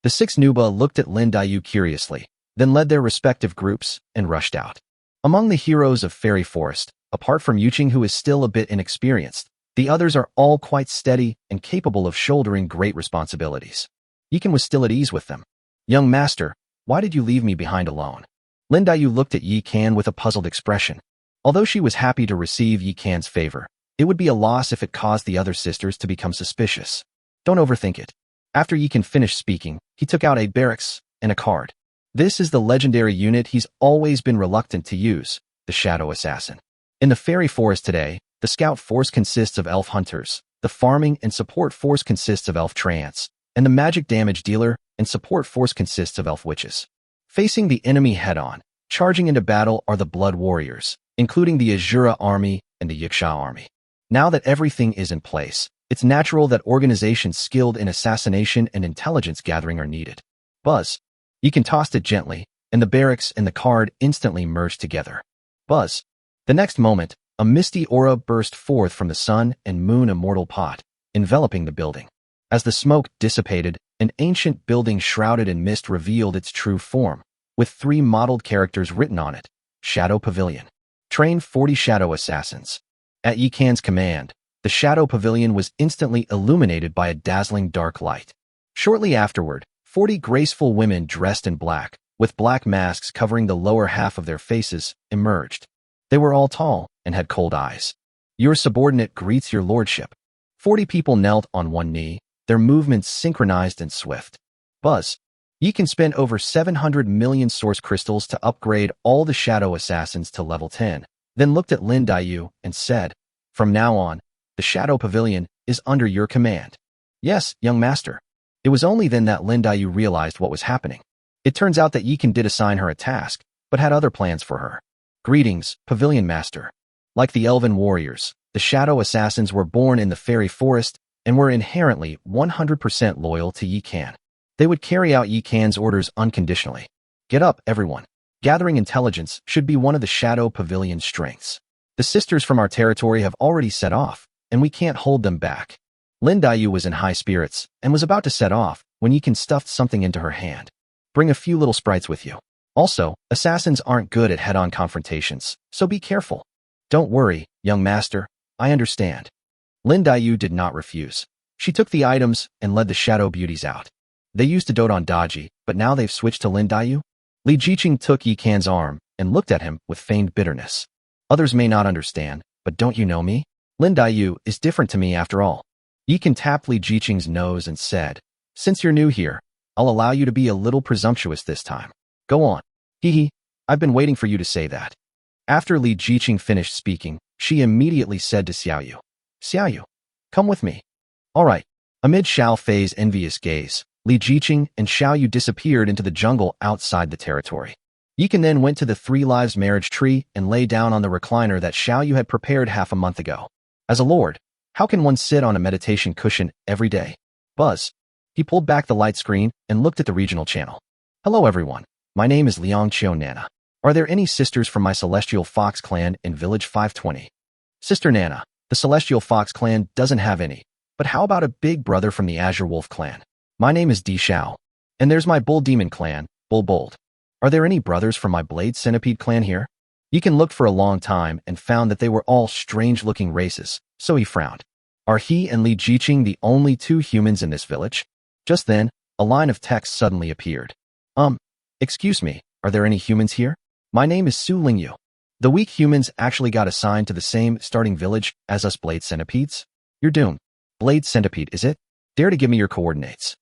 The 6 Nuba looked at Lin Daiyu curiously, then led their respective groups and rushed out. Among the heroes of Fairy Forest, apart from Yuqing, who is still a bit inexperienced, the others are all quite steady and capable of shouldering great responsibilities. Yikan was still at ease with them. Young master, why did you leave me behind alone? Lin Daiyu looked at Yikan with a puzzled expression. Although she was happy to receive Yikan's favor, it would be a loss if it caused the other sisters to become suspicious. Don't overthink it. After Yikan finished speaking, he took out a barracks and a card. This is the legendary unit he's always been reluctant to use, the Shadow Assassin. In the Fairy Forest today, the scout force consists of elf hunters, the farming and support force consists of elf treants, and the magic damage dealer and support force consists of elf witches. Facing the enemy head-on, charging into battle are the Blood Warriors, including the Azura army and the Yiksha army. Now that everything is in place, it's natural that organizations skilled in assassination and intelligence gathering are needed. Buzz. Yikan tossed it gently, and the barracks and the card instantly merged together. Buzz. The next moment, a misty aura burst forth from the sun and moon immortal pot, enveloping the building. As the smoke dissipated, an ancient building shrouded in mist revealed its true form, with 3 modeled characters written on it. Shadow Pavilion. Train 40 Shadow Assassins. At Yikan's command, the Shadow Pavilion was instantly illuminated by a dazzling dark light. Shortly afterward, 40 graceful women dressed in black, with black masks covering the lower half of their faces, emerged. They were all tall and had cold eyes. Your subordinate greets your lordship. 40 people knelt on one knee, their movements synchronized and swift. Buzz. Yikan spent over 700 million source crystals to upgrade all the Shadow Assassins to level 10, then looked at Lin Daiyu and said, "From now on, the Shadow Pavilion is under your command." Yes, young master. It was only then that Lin Daiyu realized what was happening. It turns out that Yikan did assign her a task, but had other plans for her. Greetings, Pavilion Master. Like the Elven Warriors, the Shadow Assassins were born in the Fairy Forest and were inherently 100% loyal to Yikan. They would carry out Yikan's orders unconditionally. Get up, everyone. Gathering intelligence should be one of the Shadow Pavilion's strengths. The sisters from our territory have already set off, and we can't hold them back. Lin Daiyu was in high spirits and was about to set off when Yikan stuffed something into her hand. Bring a few little sprites with you. Also, assassins aren't good at head-on confrontations, so be careful. Don't worry, young master, I understand. Lin Daiyu did not refuse. She took the items and led the shadow beauties out. They used to dote on Daji, but now they've switched to Lin Daiyu? Li Jiqing took Yikan's arm and looked at him with feigned bitterness. Others may not understand, but don't you know me? Lin Daiyu is different to me after all. Yikan tapped Li Jiqing's nose and said, "Since you're new here, I'll allow you to be a little presumptuous this time. Go on." Hee, I've been waiting for you to say that. After Li Jiqing finished speaking, she immediately said to Xiaoyu, "Xiaoyu, come with me." All right. Amid Xiao Fei's envious gaze, Li Jiqing and Xiaoyu disappeared into the jungle outside the territory. Yikan then went to the Three Lives marriage tree and lay down on the recliner that Xiaoyu had prepared half a month ago. As a lord, how can one sit on a meditation cushion every day? Buzz. He pulled back the light screen and looked at the regional channel. Hello everyone, my name is Liang Qiu Nana. Are there any sisters from my Celestial Fox clan in Village 520? Sister Nana, the Celestial Fox clan doesn't have any, but how about a big brother from the Azure Wolf clan? My name is Di Xiao. And there's my Bull Demon clan, Bull Bold. Are there any brothers from my Blade Centipede clan here? Yikan looked for a long time and found that they were all strange-looking races, so he frowned. Are he and Li Jiqing the only two humans in this village? Just then, a line of text suddenly appeared. Excuse me, are there any humans here? My name is Su Lingyu. The weak humans actually got assigned to the same starting village as us Blade Centipedes? You're doomed. Blade Centipede, is it? Dare to give me your coordinates.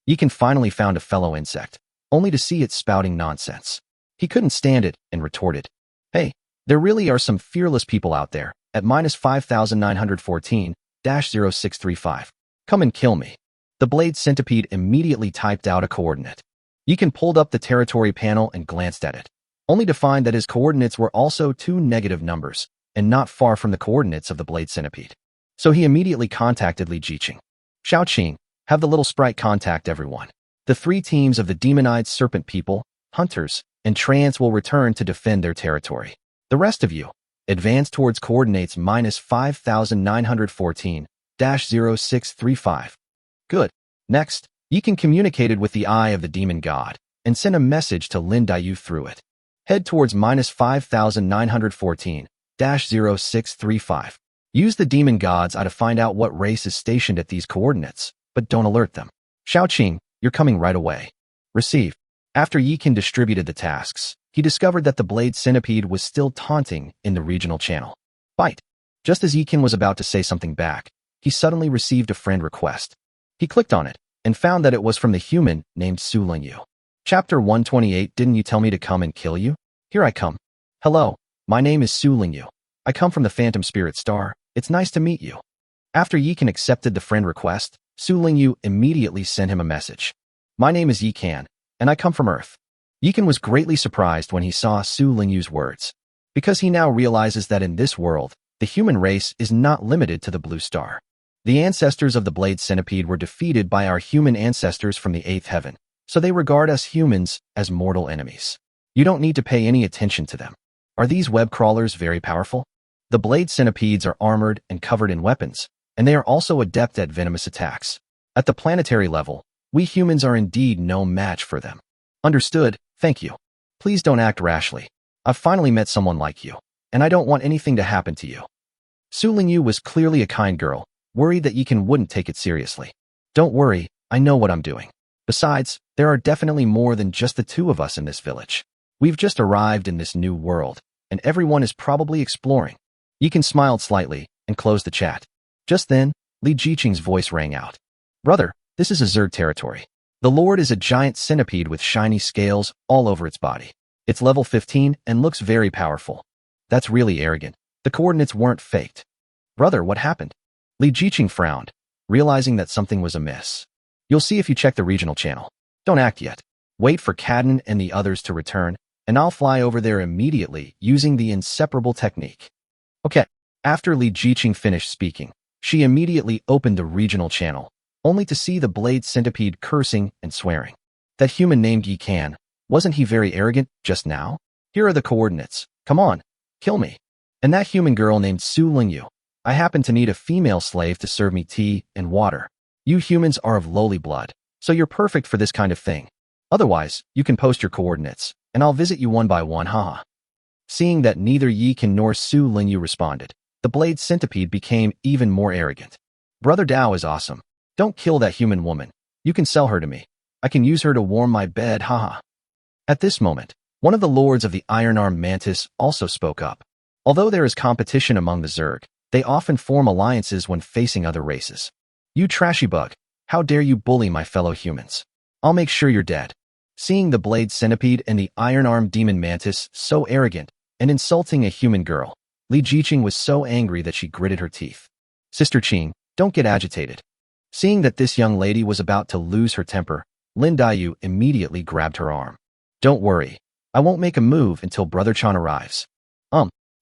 Yikan finally found a fellow insect, only to see it spouting nonsense. He couldn't stand it and retorted, "Hey, there really are some fearless people out there, at -5914-0635. Come and kill me." The Blade Centipede immediately typed out a coordinate. Yikan pulled up the territory panel and glanced at it, only to find that his coordinates were also two negative numbers, and not far from the coordinates of the Blade Centipede. So he immediately contacted Li Jiqing. Xiaoqing, have the little sprite contact everyone. The 3 teams of the demon-eyed serpent people, hunters, and trance will return to defend their territory. The rest of you, advance towards coordinates -5914-0635. Good. Next, Yikan communicated with the Eye of the Demon God and sent a message to Lin Dayu through it. Head towards -5914-0635. Use the Demon God's Eye to find out what race is stationed at these coordinates, but don't alert them. Xiaoqing, you're coming right away. Receive. After Yikan distributed the tasks, he discovered that the Blade Centipede was still taunting in the regional channel. Bite. Just as Yikan was about to say something back, he suddenly received a friend request. He clicked on it and found that it was from the human named Su Lingyu. Chapter 128. Didn't you tell me to come and kill you? Here I come. Hello, my name is Su Lingyu. I come from the Phantom Spirit Star. It's nice to meet you. After Yikan accepted the friend request, Su Lingyu immediately sent him a message. My name is Yikan, and I come from Earth. Yikan was greatly surprised when he saw Su Lingyu's words, because he now realizes that in this world, the human race is not limited to the Blue Star. The ancestors of the Blade Centipede were defeated by our human ancestors from the 8th heaven, so they regard us humans as mortal enemies. You don't need to pay any attention to them. Are these web crawlers very powerful? The Blade Centipedes are armored and covered in weapons, and they are also adept at venomous attacks. At the planetary level, we humans are indeed no match for them. Understood, thank you. Please don't act rashly. I've finally met someone like you, and I don't want anything to happen to you. Su Lingyu was clearly a kind girl, worried that Yikan wouldn't take it seriously. Don't worry, I know what I'm doing. Besides, there are definitely more than just the 2 of us in this village. We've just arrived in this new world, and everyone is probably exploring. Yikan smiled slightly and closed the chat. Just then, Li Jiqing's voice rang out. Brother, this is a Zerg territory. The Lord is a giant centipede with shiny scales all over its body. It's level 15 and looks very powerful. That's really arrogant. The coordinates weren't faked. Brother, what happened? Li Jiqing frowned, realizing that something was amiss. You'll see if you check the regional channel. Don't act yet. Wait for Cadden and the others to return, and I'll fly over there immediately using the inseparable technique. Okay. After Li Jiqing finished speaking, she immediately opened the regional channel, only to see the Blade Centipede cursing and swearing. That human named Yikan, wasn't he very arrogant just now? Here are the coordinates. Come on, kill me. And that human girl named Su Lingyu. I happen to need a female slave to serve me tea and water. You humans are of lowly blood, so you're perfect for this kind of thing. Otherwise, you can post your coordinates, and I'll visit you one by one, haha. Seeing that neither Yikan nor Su Lingyu responded, the Blade Centipede became even more arrogant. Brother Dao is awesome. Don't kill that human woman. You can sell her to me. I can use her to warm my bed, haha. At this moment, one of the lords of the Iron-Armed Mantis also spoke up. Although there is competition among the Zerg, they often form alliances when facing other races. You trashy bug, how dare you bully my fellow humans? I'll make sure you're dead. Seeing the Blade Centipede and the Iron-Armed Demon Mantis so arrogant and insulting a human girl, Li Jiqing was so angry that she gritted her teeth. Sister Qing, don't get agitated. Seeing that this young lady was about to lose her temper, Lin Dayu immediately grabbed her arm. Don't worry, I won't make a move until Brother Chan arrives.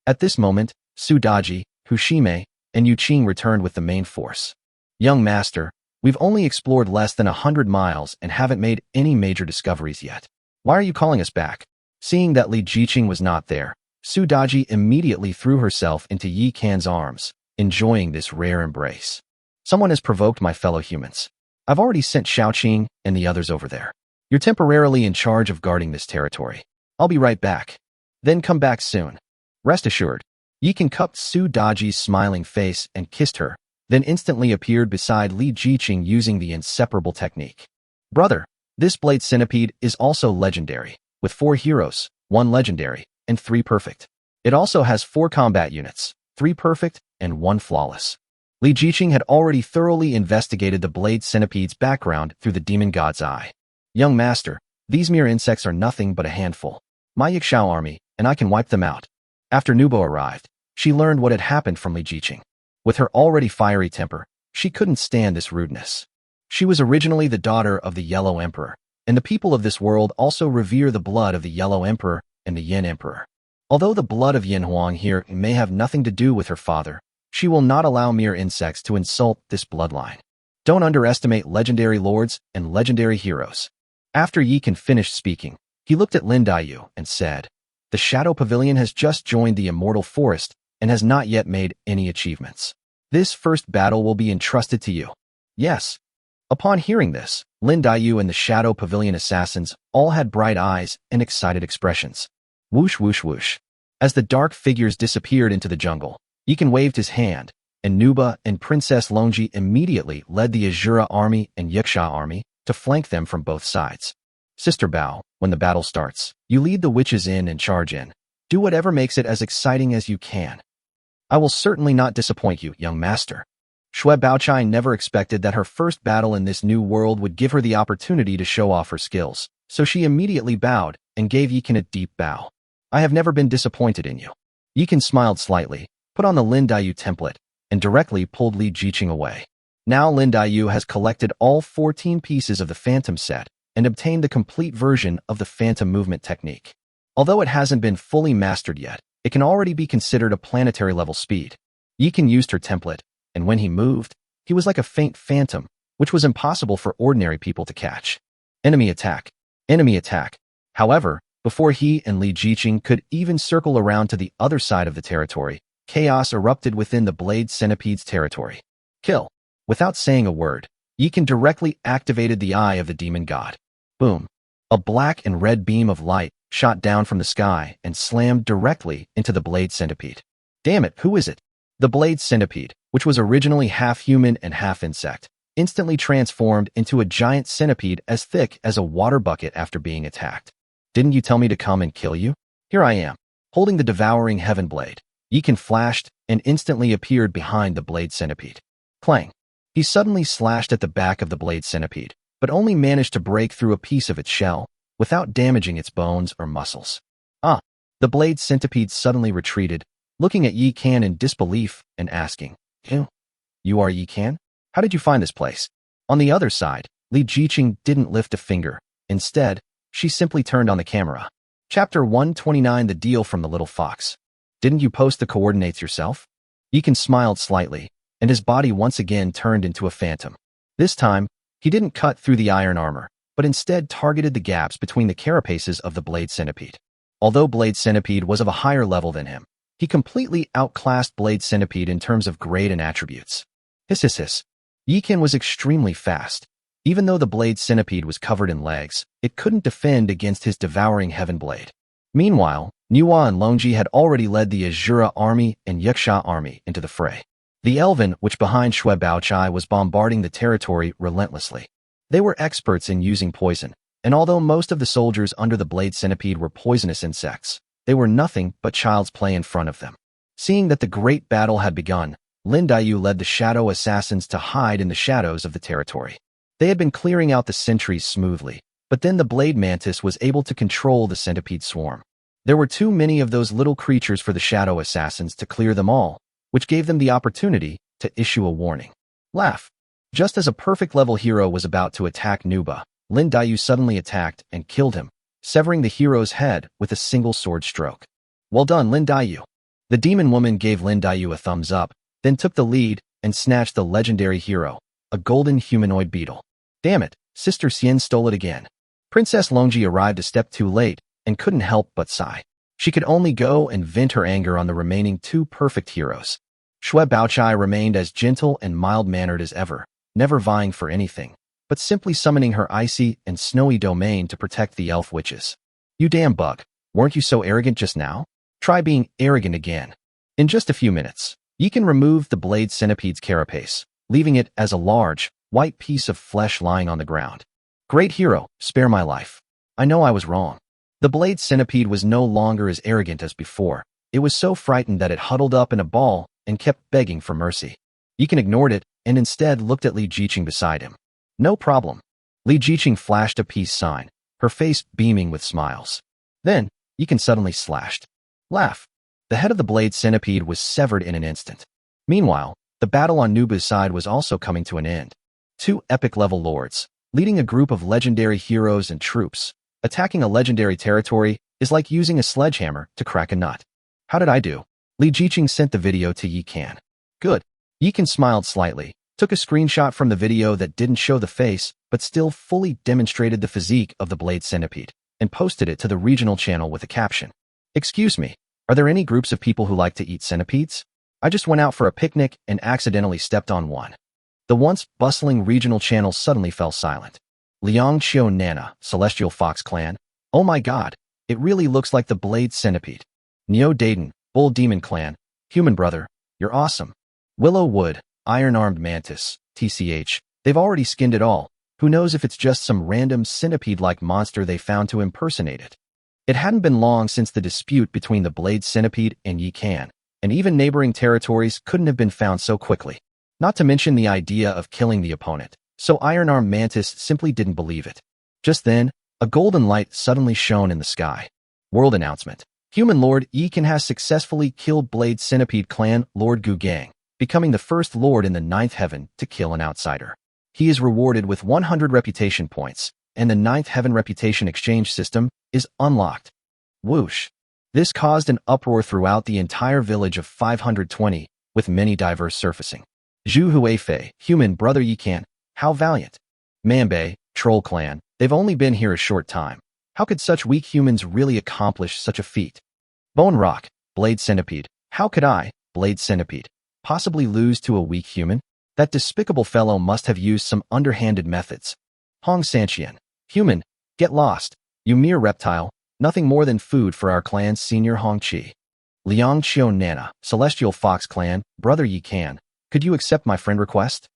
At this moment, Su Daji, Hushime, and Yu Qing returned with the main force. Young master, we've only explored less than 100 miles and haven't made any major discoveries yet. Why are you calling us back? Seeing that Li Jiqing was not there, Su Daji immediately threw herself into Yi Kan's arms, enjoying this rare embrace. Someone has provoked my fellow humans. I've already sent Xiaoqing and the others over there. You're temporarily in charge of guarding this territory. I'll be right back. Then come back soon. Rest assured. Yikan cupped Su Daji's smiling face and kissed her, then instantly appeared beside Li Jiqing using the inseparable technique. Brother, this Blade Centipede is also legendary, with 4 heroes, 1 legendary, and 3 perfect. It also has 4 combat units, 3 perfect and 1 flawless. Li Jiqing had already thoroughly investigated the Blade Centipede's background through the Demon God's eye. Young master, these mere insects are nothing but a handful. My Yixiao army, and I can wipe them out. After Nubo arrived, she learned what had happened from Li Jiqing. With her already fiery temper, she couldn't stand this rudeness. She was originally the daughter of the Yellow Emperor, and the people of this world also revere the blood of the Yellow Emperor and the Yin Emperor. Although the blood of Yin Huang here may have nothing to do with her father, She will not allow mere insects to insult this bloodline. Don't underestimate legendary lords and legendary heroes. After Yi Can finished speaking, he looked at Lin Daiyu and said, "The Shadow Pavilion has just joined the Immortal Forest and has not yet made any achievements. This first battle will be entrusted to you." Yes. Upon hearing this, Lin Daiyu and the Shadow Pavilion assassins all had bright eyes and excited expressions. Whoosh whoosh whoosh. As the dark figures disappeared into the jungle, Yi Can waved his hand, and Nuba and Princess Longji immediately led the Azura army and Yaksha army to flank them from both sides. Sister Bao, when the battle starts, you lead the witches in and charge in. Do whatever makes it as exciting as you can. I will certainly not disappoint you, young master. Shui Baochai never expected that her first battle in this new world would give her the opportunity to show off her skills, so she immediately bowed and gave Yi Can a deep bow. I have never been disappointed in you. Yi Can smiled slightly, put on the Lin Daiyu template, and directly pulled Li Jiqing away. Now Lin Daiyu has collected all 14 pieces of the Phantom set and obtained the complete version of the Phantom movement technique. Although it hasn't been fully mastered yet, it can already be considered a planetary level speed. Yi Can used her template, and when he moved, he was like a faint phantom, which was impossible for ordinary people to catch. Enemy attack. Enemy attack. However, before he and Li Jiqing could even circle around to the other side of the territory, chaos erupted within the Blade Centipede's territory. Kill. Without saying a word, Yi Can directly activated the eye of the demon god. Boom. A black and red beam of light shot down from the sky and slammed directly into the Blade Centipede. Damn it, who is it? The Blade Centipede, which was originally half human and half insect, instantly transformed into a giant centipede as thick as a water bucket after being attacked. Didn't you tell me to come and kill you? Here I am, holding the devouring heaven blade. Yi Can flashed and instantly appeared behind the Blade Centipede. Clang. He suddenly slashed at the back of the Blade Centipede, but only managed to break through a piece of its shell without damaging its bones or muscles. The Blade Centipede suddenly retreated, looking at Yi Can in disbelief and asking, You are Yi Can? How did you find this place? On the other side, Li Jiqing didn't lift a finger. Instead, she simply turned on the camera. Chapter 129, The Deal from the Little Fox. Didn't you post the coordinates yourself? Yi Can smiled slightly, and his body once again turned into a phantom. This time, he didn't cut through the iron armor, but instead targeted the gaps between the carapaces of the Blade Centipede. Although Blade Centipede was of a higher level than him, he completely outclassed Blade Centipede in terms of grade and attributes. Hiss hiss hiss. Yi Can was extremely fast. Even though the Blade Centipede was covered in legs, it couldn't defend against his devouring heaven blade. Meanwhile, Nuwa and Longji had already led the Azura army and Yaksha army into the fray. The Elven, which behind Shui Baochai, was bombarding the territory relentlessly. They were experts in using poison, and although most of the soldiers under the Blade Centipede were poisonous insects, they were nothing but child's play in front of them. Seeing that the great battle had begun, Lin Daiyu led the shadow assassins to hide in the shadows of the territory. They had been clearing out the sentries smoothly, but then the Blade Mantis was able to control the centipede swarm. There were too many of those little creatures for the shadow assassins to clear them all, which gave them the opportunity to issue a warning. Laugh. Just as a perfect level hero was about to attack Nuba, Lin Daiyu suddenly attacked and killed him, severing the hero's head with a single sword stroke. Well done, Lin Daiyu. The demon woman gave Lin Daiyu a thumbs up, then took the lead and snatched the legendary hero, a golden humanoid beetle. Damn it, Sister Xian stole it again. Princess Longji arrived a step too late and couldn't help but sigh. She could only go and vent her anger on the remaining two perfect heroes. Shui Baochai remained as gentle and mild-mannered as ever, never vying for anything, but simply summoning her icy and snowy domain to protect the elf witches. You damn bug, weren't you so arrogant just now? Try being arrogant again. In just a few minutes, Yi Can removed the Blade Centipede's carapace, leaving it as a large, white piece of flesh lying on the ground. Great hero, spare my life. I know I was wrong. The Blade Centipede was no longer as arrogant as before. It was so frightened that it huddled up in a ball and kept begging for mercy. Yi Can ignored it and instead looked at Li Jiqing beside him. No problem. Li Jiqing flashed a peace sign, her face beaming with smiles. Then, Yi Can suddenly slashed. Laugh. The head of the Blade Centipede was severed in an instant. Meanwhile, the battle on Nuba's side was also coming to an end. Two epic-level lords, leading a group of legendary heroes and troops, attacking a legendary territory is like using a sledgehammer to crack a nut. How did I do? Li Jiqing sent the video to Yi Can. Good. Yikan smiled slightly, took a screenshot from the video that didn't show the face, but still fully demonstrated the physique of the blade centipede, and posted it to the regional channel with a caption. Excuse me, are there any groups of people who like to eat centipedes? I just went out for a picnic and accidentally stepped on one. The once bustling regional channel suddenly fell silent. Liang Qiu Nana, Celestial Fox Clan. Oh my god, it really looks like the blade centipede. Neo Dayton, Bull Demon Clan. Human brother, you're awesome. Willow Wood, Iron-Armed Mantis, TCH. They've already skinned it all. Who knows if it's just some random centipede-like monster they found to impersonate it. It hadn't been long since the dispute between the blade centipede and Yikan, and even neighboring territories couldn't have been found so quickly. Not to mention the idea of killing the opponent, so Iron-Armed Mantis simply didn't believe it. Just then, a golden light suddenly shone in the sky. World announcement. Human Lord Yikan has successfully killed Blade Centipede Clan Lord Gugang, becoming the first Lord in the 9th Heaven to kill an outsider. He is rewarded with 100 reputation points, and the 9th Heaven reputation exchange system is unlocked. Whoosh. This caused an uproar throughout the entire village of 520, with many diverse surfacing. Zhu Huifei, Human Brother Yikan, how valiant. Manbei, Troll Clan, they've only been here a short time. How could such weak humans really accomplish such a feat? Bone Rock, Blade Centipede, how could I, Blade Centipede, possibly lose to a weak human? That despicable fellow must have used some underhanded methods. Hong Sanqian, Human, get lost, you mere reptile, nothing more than food for our clan's senior Hong Chi. Liang Qiu Nana, Celestial Fox Clan, Brother Yikan, could you accept my friend request?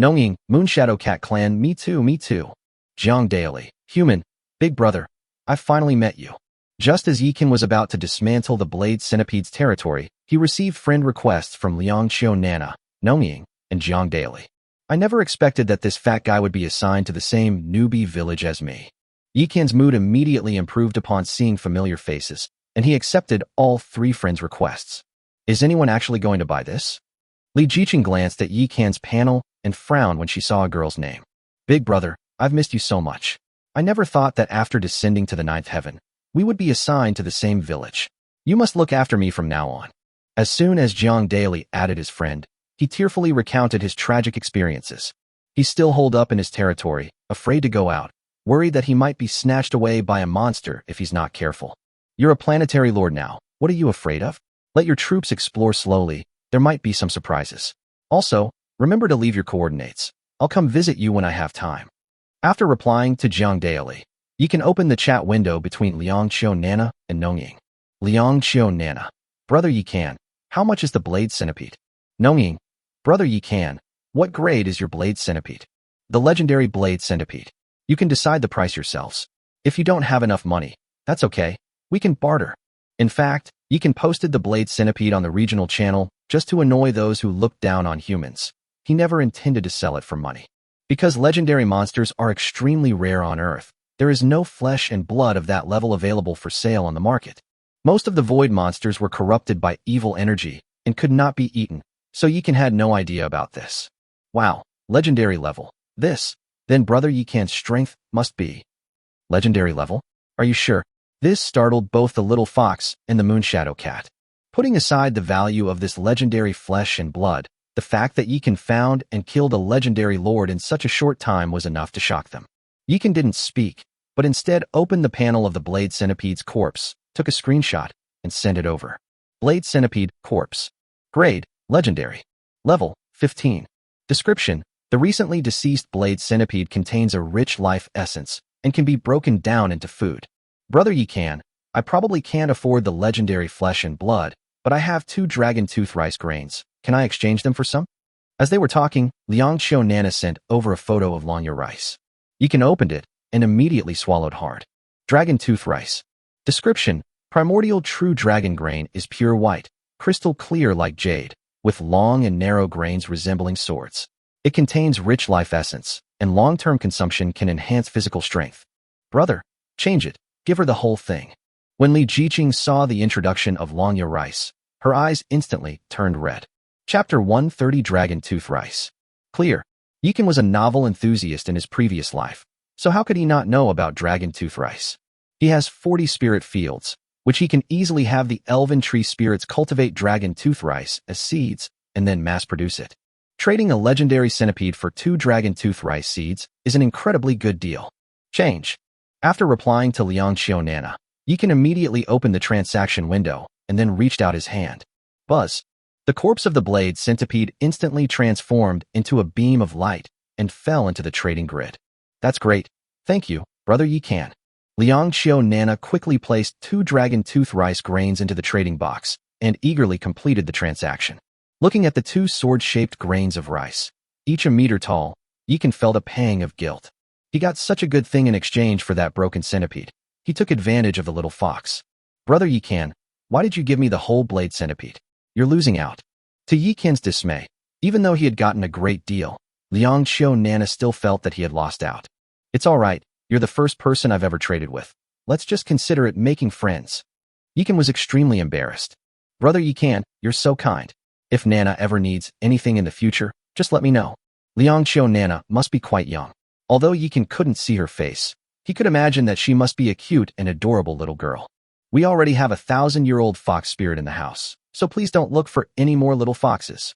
Nongying, Moonshadow Cat Clan, me too. Jiang Daily, Human, Big Brother, I finally met you. Just as Yikan was about to dismantle the Blade Centipede's territory, he received friend requests from Liang Qiu Nana, Nongying, and Jiang Daily. I never expected that this fat guy would be assigned to the same newbie village as me. Yikan's mood immediately improved upon seeing familiar faces, and he accepted all 3 friends' requests. Is anyone actually going to buy this? Li Jiqing glanced at Yikan's panel and frowned when she saw a girl's name. Big Brother, I've missed you so much. I never thought that after descending to the 9th Heaven, we would be assigned to the same village. You must look after me from now on. As soon as Jiang Daily added his friend, he tearfully recounted his tragic experiences. He still holed up in his territory, afraid to go out, worried that he might be snatched away by a monster if he's not careful. You're a planetary lord now. What are you afraid of? Let your troops explore slowly. There might be some surprises. Also, remember to leave your coordinates. I'll come visit you when I have time. After replying to Jiang Daily, you can open the chat window between Liang Qiu Nana and Nongying. Liang Qiu Nana, Brother Yikan, how much is the Blade Centipede? Nongying, Brother Yikan, what grade is your Blade Centipede? The legendary Blade Centipede. You can decide the price yourselves. If you don't have enough money, that's okay. We can barter. In fact, Yikan posted the Blade Centipede on the regional channel just to annoy those who looked down on humans. He never intended to sell it for money. Because legendary monsters are extremely rare on Earth, there is no flesh and blood of that level available for sale on the market. Most of the void monsters were corrupted by evil energy and could not be eaten, so Yikan had no idea about this. Wow, legendary level. Then Brother Yikan's strength must be legendary level? Are you sure? This startled both the little fox and the Moonshadow Cat. Putting aside the value of this legendary flesh and blood, the fact that Yikan found and killed a legendary lord in such a short time was enough to shock them. Yikan didn't speak, but instead opened the panel of the Blade Centipede's corpse, took a screenshot, and sent it over. Blade Centipede, corpse. Grade, legendary. Level, 15. Description, the recently deceased Blade Centipede contains a rich life essence and can be broken down into food. Brother Yikan, I probably can't afford the legendary flesh and blood, but I have 2 dragon tooth rice grains. Can I exchange them for some? As they were talking, Liang Qiu Nana sent over a photo of Longya rice. Yikan opened it and immediately swallowed hard. Dragon tooth rice. Description, primordial true dragon grain is pure white, crystal clear like jade, with long and narrow grains resembling swords. It contains rich life essence, and long-term consumption can enhance physical strength. Brother, change it. Give her the whole thing. When Li Jiqing saw the introduction of Longya rice, her eyes instantly turned red. Chapter 130 Dragon Tooth Rice. Clear. Yikan was a novel enthusiast in his previous life, so how could he not know about Dragon Tooth Rice? He has 40 spirit fields, which he can easily have the elven tree spirits cultivate Dragon Tooth Rice as seeds and then mass-produce it. Trading a legendary centipede for 2 dragon tooth rice seeds is an incredibly good deal. Change. After replying to Liang Xiaonana, Yikan immediately opened the transaction window and then reached out his hand. Buzz. The corpse of the blade centipede instantly transformed into a beam of light and fell into the trading grid. That's great. Thank you, brother Yikan. Liang Xiaonana quickly placed 2 dragon tooth rice grains into the trading box and eagerly completed the transaction. Looking at the 2 sword-shaped grains of rice, each a meter tall, Yikan felt a pang of guilt. He got such a good thing in exchange for that broken centipede. He took advantage of the little fox. Brother Yikan, why did you give me the whole blade centipede? You're losing out. To Yikan's dismay, even though he had gotten a great deal, Liang Xiaonana still felt that he had lost out. It's all right, you're the first person I've ever traded with. Let's just consider it making friends. Yikan was extremely embarrassed. Brother Yikan, you're so kind. If Nana ever needs anything in the future, just let me know. Liang Xiaonana must be quite young. Although Yikan couldn't see her face, he could imagine that she must be a cute and adorable little girl. We already have a 1,000-year-old fox spirit in the house, so please don't look for any more little foxes.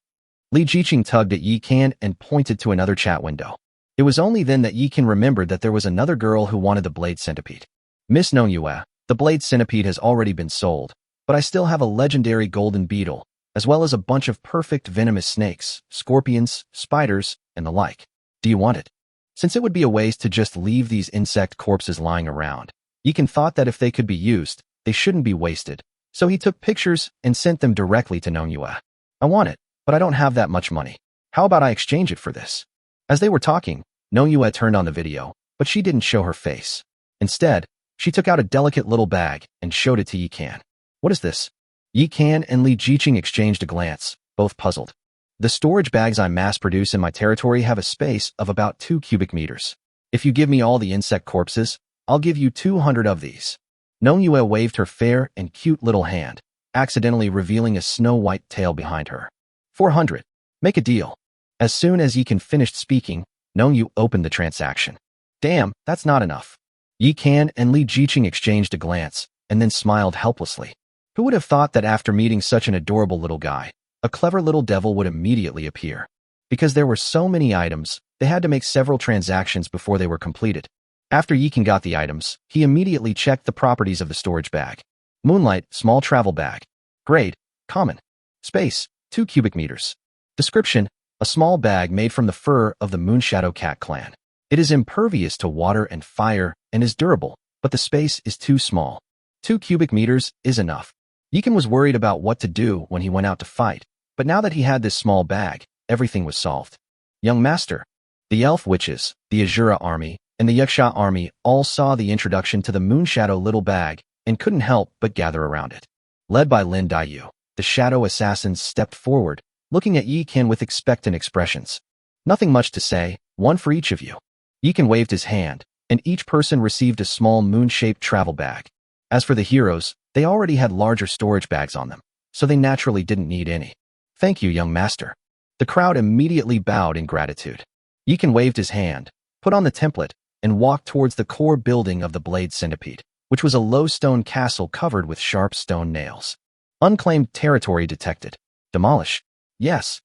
Li Jiqing tugged at Yikan and pointed to another chat window. It was only then that Yikan remembered that there was another girl who wanted the blade centipede. Miss Nongyue, the blade centipede has already been sold, but I still have a legendary golden beetle, as well as a bunch of perfect venomous snakes, scorpions, spiders, and the like. Do you want it? Since it would be a waste to just leave these insect corpses lying around, Yikan thought that if they could be used, they shouldn't be wasted, so he took pictures and sent them directly to Nongyue. I want it, but I don't have that much money. How about I exchange it for this? As they were talking, Nongyue turned on the video, but she didn't show her face. Instead, she took out a delicate little bag and showed it to Yikan. What is this? Yikan and Li Jiqing exchanged a glance, both puzzled. The storage bags I mass-produce in my territory have a space of about 2 cubic meters. If you give me all the insect corpses, I'll give you 200 of these. Nongyue waved her fair and cute little hand, accidentally revealing a snow-white tail behind her. 400. Make a deal. As soon as Yikan finished speaking, Nongyue opened the transaction. Damn, that's not enough. Yikan and Li Jiqing exchanged a glance, and then smiled helplessly. Who would have thought that after meeting such an adorable little guy, a clever little devil would immediately appear? Because there were so many items, they had to make several transactions before they were completed. After Yikan got the items, he immediately checked the properties of the storage bag. Moonlight, small travel bag. Grade, common. Space, 2 cubic meters. Description, a small bag made from the fur of the Moonshadow Cat clan. It is impervious to water and fire and is durable, but the space is too small. 2 cubic meters is enough. Yikan was worried about what to do when he went out to fight, but now that he had this small bag, everything was solved. Young master. The elf witches, the Azura army, and the Yaksha army all saw the introduction to the Moonshadow little bag and couldn't help but gather around it. Led by Lin Daiyu, the shadow assassins stepped forward, looking at Yikan with expectant expressions. Nothing much to say, one for each of you. Yikan waved his hand, and each person received a small moon-shaped travel bag. As for the heroes, they already had larger storage bags on them, so they naturally didn't need any. Thank you, young master. The crowd immediately bowed in gratitude. Yikan waved his hand, put on the template, and walked towards the core building of the Blade Centipede, which was a low stone castle covered with sharp stone nails. Unclaimed territory detected. Demolish. Yes.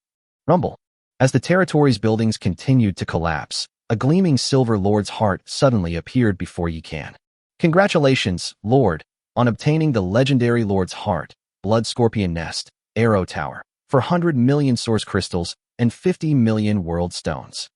Rumble. As the territory's buildings continued to collapse, a gleaming silver lord's heart suddenly appeared before Yikan. Congratulations, Lord, on obtaining the legendary Lord's Heart, Blood Scorpion Nest, Arrow Tower, for 100 million source crystals and 50 million world stones.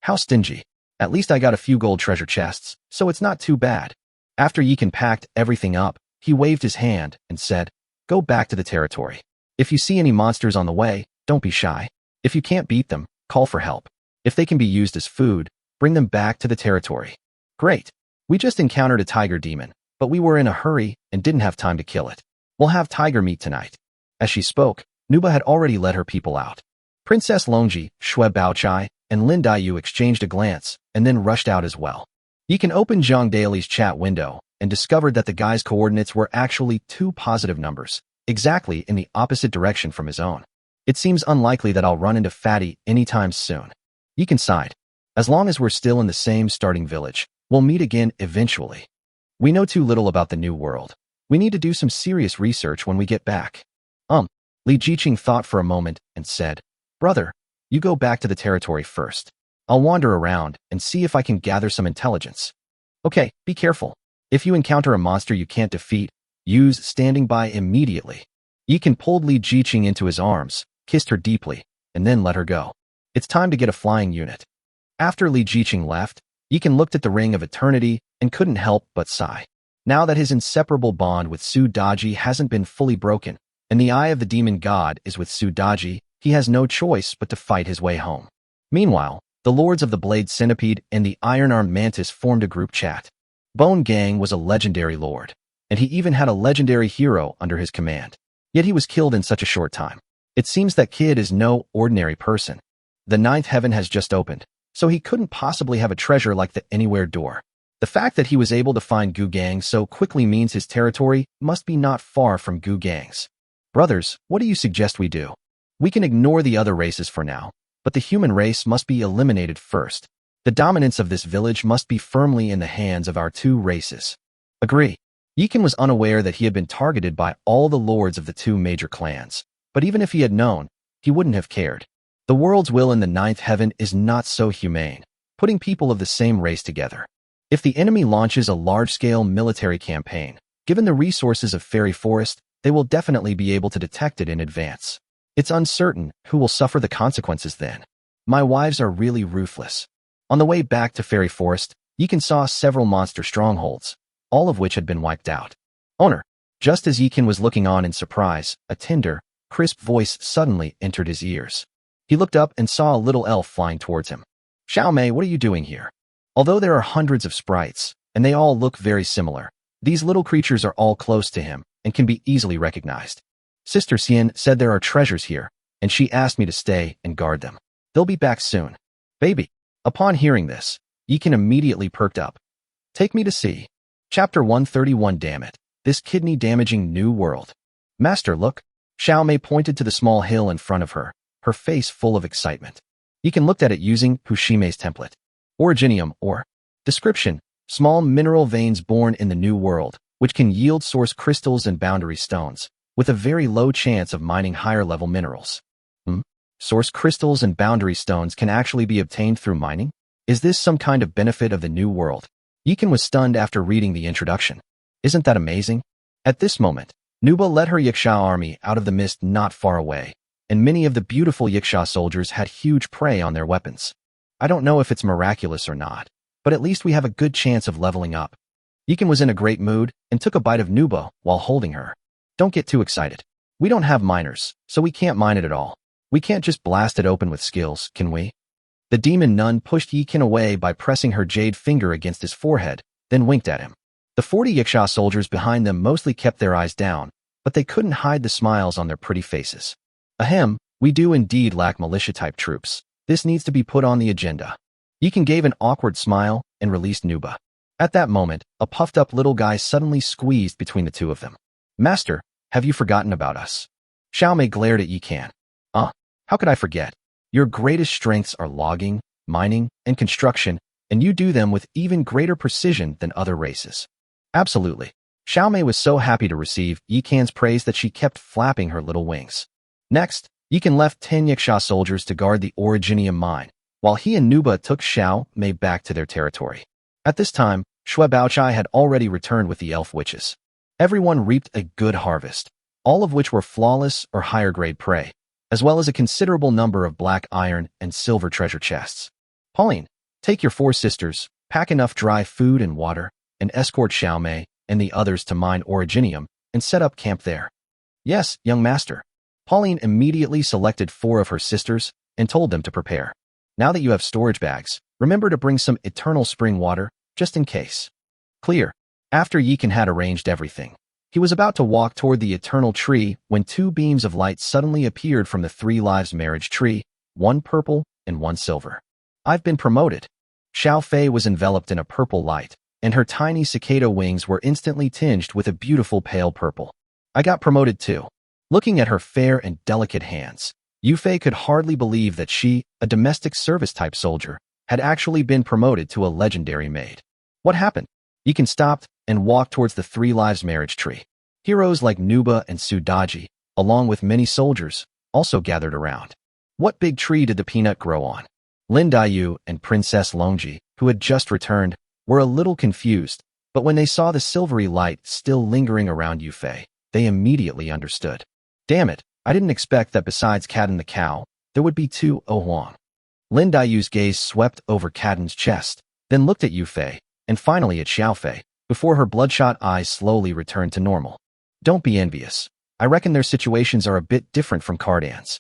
How stingy. At least I got a few gold treasure chests, so it's not too bad. After Yikan packed everything up, he waved his hand and said, Go back to the territory. If you see any monsters on the way, don't be shy. If you can't beat them, call for help. If they can be used as food, bring them back to the territory. Great. We just encountered a tiger demon, but we were in a hurry and didn't have time to kill it. We'll have tiger meat tonight. As she spoke, Nuba had already led her people out. Princess Longji, Shui Baochai, and Lin Daiyu exchanged a glance and then rushed out as well. Yikan opened Zhang Daly's chat window and discovered that the guy's coordinates were actually 2 positive numbers, exactly in the opposite direction from his own. It seems unlikely that I'll run into Fatty anytime soon. Yikan sighed. As long as we're still in the same starting village, we'll meet again eventually. We know too little about the new world. We need to do some serious research when we get back. Li Jiqing thought for a moment and said, Brother, you go back to the territory first. I'll wander around and see if I can gather some intelligence. Okay, be careful. If you encounter a monster you can't defeat, use standing by immediately. Yikan pulled Li Jiqing into his arms, kissed her deeply, and then let her go. It's time to get a flying unit. After Li Jiqing left, Yikan looked at the Ring of Eternity and couldn't help but sigh. Now that his inseparable bond with Sudaji hasn't been fully broken, and the eye of the demon god is with Sudaji, he has no choice but to fight his way home. Meanwhile, the Lords of the Blade Centipede and the Iron-Armed Mantis formed a group chat. Bone Gang was a legendary lord, and he even had a legendary hero under his command. Yet he was killed in such a short time. It seems that kid is no ordinary person. The ninth heaven has just opened, so he couldn't possibly have a treasure like the Anywhere door. The fact that he was able to find Gu Gang so quickly means his territory must be not far from Gu Gang's. Brothers, what do you suggest we do? We can ignore the other races for now, but the human race must be eliminated first. The dominance of this village must be firmly in the hands of our two races. Agree. Yikan was unaware that he had been targeted by all the lords of the two major clans, but even if he had known, he wouldn't have cared. The world's will in the ninth heaven is not so humane, putting people of the same race together. If the enemy launches a large-scale military campaign, given the resources of Fairy Forest, they will definitely be able to detect it in advance. It's uncertain who will suffer the consequences then. My wives are really ruthless. On the way back to Fairy Forest, Yikan saw several monster strongholds, all of which had been wiped out. Owner, just as Yikan was looking on in surprise, a tender, crisp voice suddenly entered his ears. He looked up and saw a little elf flying towards him. Xiaomei, what are you doing here? Although there are hundreds of sprites, and they all look very similar, these little creatures are all close to him and can be easily recognized. Sister Xian said there are treasures here, and she asked me to stay and guard them. They'll be back soon. Baby. Upon hearing this, Yikan immediately perked up. Take me to see. Chapter 131. Damn it. This kidney-damaging new world. Master, look. Xiaomei pointed to the small hill in front of her, her face full of excitement. Yikan looked at it using Pushimei's template. Originium, or description, small mineral veins born in the new world, which can yield source crystals and boundary stones, with a very low chance of mining higher-level minerals. Source crystals and boundary stones can actually be obtained through mining? Is this some kind of benefit of the new world? Yikan was stunned after reading the introduction. Isn't that amazing? At this moment, Nuba led her Yiksha army out of the mist not far away, and many of the beautiful Yiksha soldiers had huge prey on their weapons. I don't know if it's miraculous or not, but at least we have a good chance of leveling up. Yikan was in a great mood and took a bite of Nuba while holding her. Don't get too excited. We don't have miners, so we can't mine it at all. We can't just blast it open with skills, can we? The demon nun pushed Yikan away by pressing her jade finger against his forehead, then winked at him. The 40 Yiksha soldiers behind them mostly kept their eyes down, but they couldn't hide the smiles on their pretty faces. Ahem, we do indeed lack militia-type troops. This needs to be put on the agenda. Yikan gave an awkward smile and released Nuba. At that moment, a puffed-up little guy suddenly squeezed between the two of them. Master, have you forgotten about us? Xiaomei glared at Yikan. How could I forget? Your greatest strengths are logging, mining, and construction, and you do them with even greater precision than other races. Absolutely. Xiaomei was so happy to receive Yikan's praise that she kept flapping her little wings. Next, Yikan left 10 Yiksha soldiers to guard the Originium mine, while he and Nuba took Xiaomei back to their territory. At this time, Xue Baochai had already returned with the elf witches. Everyone reaped a good harvest, all of which were flawless or higher-grade prey, as well as a considerable number of black iron and silver treasure chests. Pauline, take your 4 sisters, pack enough dry food and water, and escort Xiaomei and the others to mine Originium and set up camp there. Yes, young master. Pauline immediately selected 4 of her sisters and told them to prepare. Now that you have storage bags, remember to bring some eternal spring water, just in case. Clear. After Yikan had arranged everything, he was about to walk toward the eternal tree when 2 beams of light suddenly appeared from the 3 lives marriage tree, 1 purple and 1 silver. I've been promoted. Xiao Fei was enveloped in a purple light, and her tiny cicada wings were instantly tinged with a beautiful pale purple. I got promoted too. Looking at her fair and delicate hands, Yufei could hardly believe that she, a domestic service-type soldier, had actually been promoted to a legendary maid. What happened? Yikan stopped and walked towards the 3 lives marriage tree. Heroes like Nuba and Sudaji, along with many soldiers, also gathered around. What big tree did the peanut grow on? Lin Daiyu and Princess Longji, who had just returned, were a little confused, but when they saw the silvery light still lingering around Yufei, they immediately understood. Damn it, I didn't expect that besides Cat and the cow, there would be two Ohuang. Lin Daiyu's gaze swept over Kaden's chest, then looked at Yufei, and finally at Xiaofei, before her bloodshot eyes slowly returned to normal. Don't be envious. I reckon their situations are a bit different from Cardan's.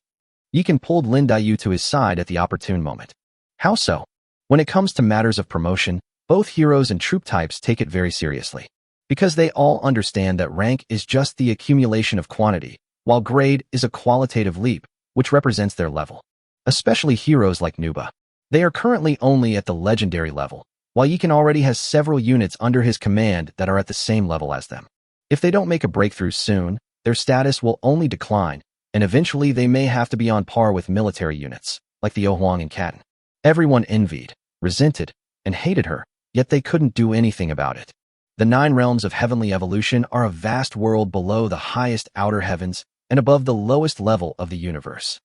Yikan pulled Lin Daiyu to his side at the opportune moment. How so? When it comes to matters of promotion, both heroes and troop types take it very seriously. Because they all understand that rank is just the accumulation of quantity, while grade is a qualitative leap, which represents their level. Especially heroes like Nuba. They are currently only at the legendary level, while Yikan already has several units under his command that are at the same level as them. If they don't make a breakthrough soon, their status will only decline, and eventually they may have to be on par with military units, like the Ohuang and Katen. Everyone envied, resented, and hated her, yet they couldn't do anything about it. The 9 realms of heavenly evolution are a vast world below the highest outer heavens and above the lowest level of the universe.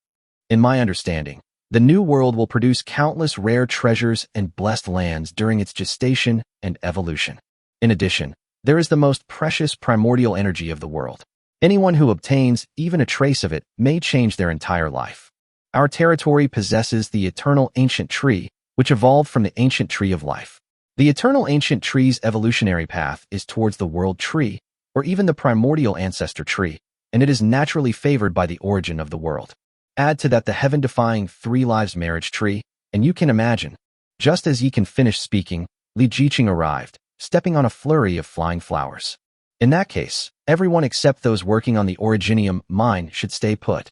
In my understanding, the new world will produce countless rare treasures and blessed lands during its gestation and evolution. In addition, there is the most precious primordial energy of the world. Anyone who obtains even a trace of it may change their entire life. Our territory possesses the eternal ancient tree, which evolved from the ancient tree of life. The eternal ancient tree's evolutionary path is towards the world tree, or even the primordial ancestor tree, and it is naturally favored by the origin of the world. Add to that the heaven-defying 3 lives marriage tree, and you can imagine. Just as Yikan finished speaking, Li Jiqing arrived, stepping on a flurry of flying flowers. In that case, everyone except those working on the Originium mine should stay put.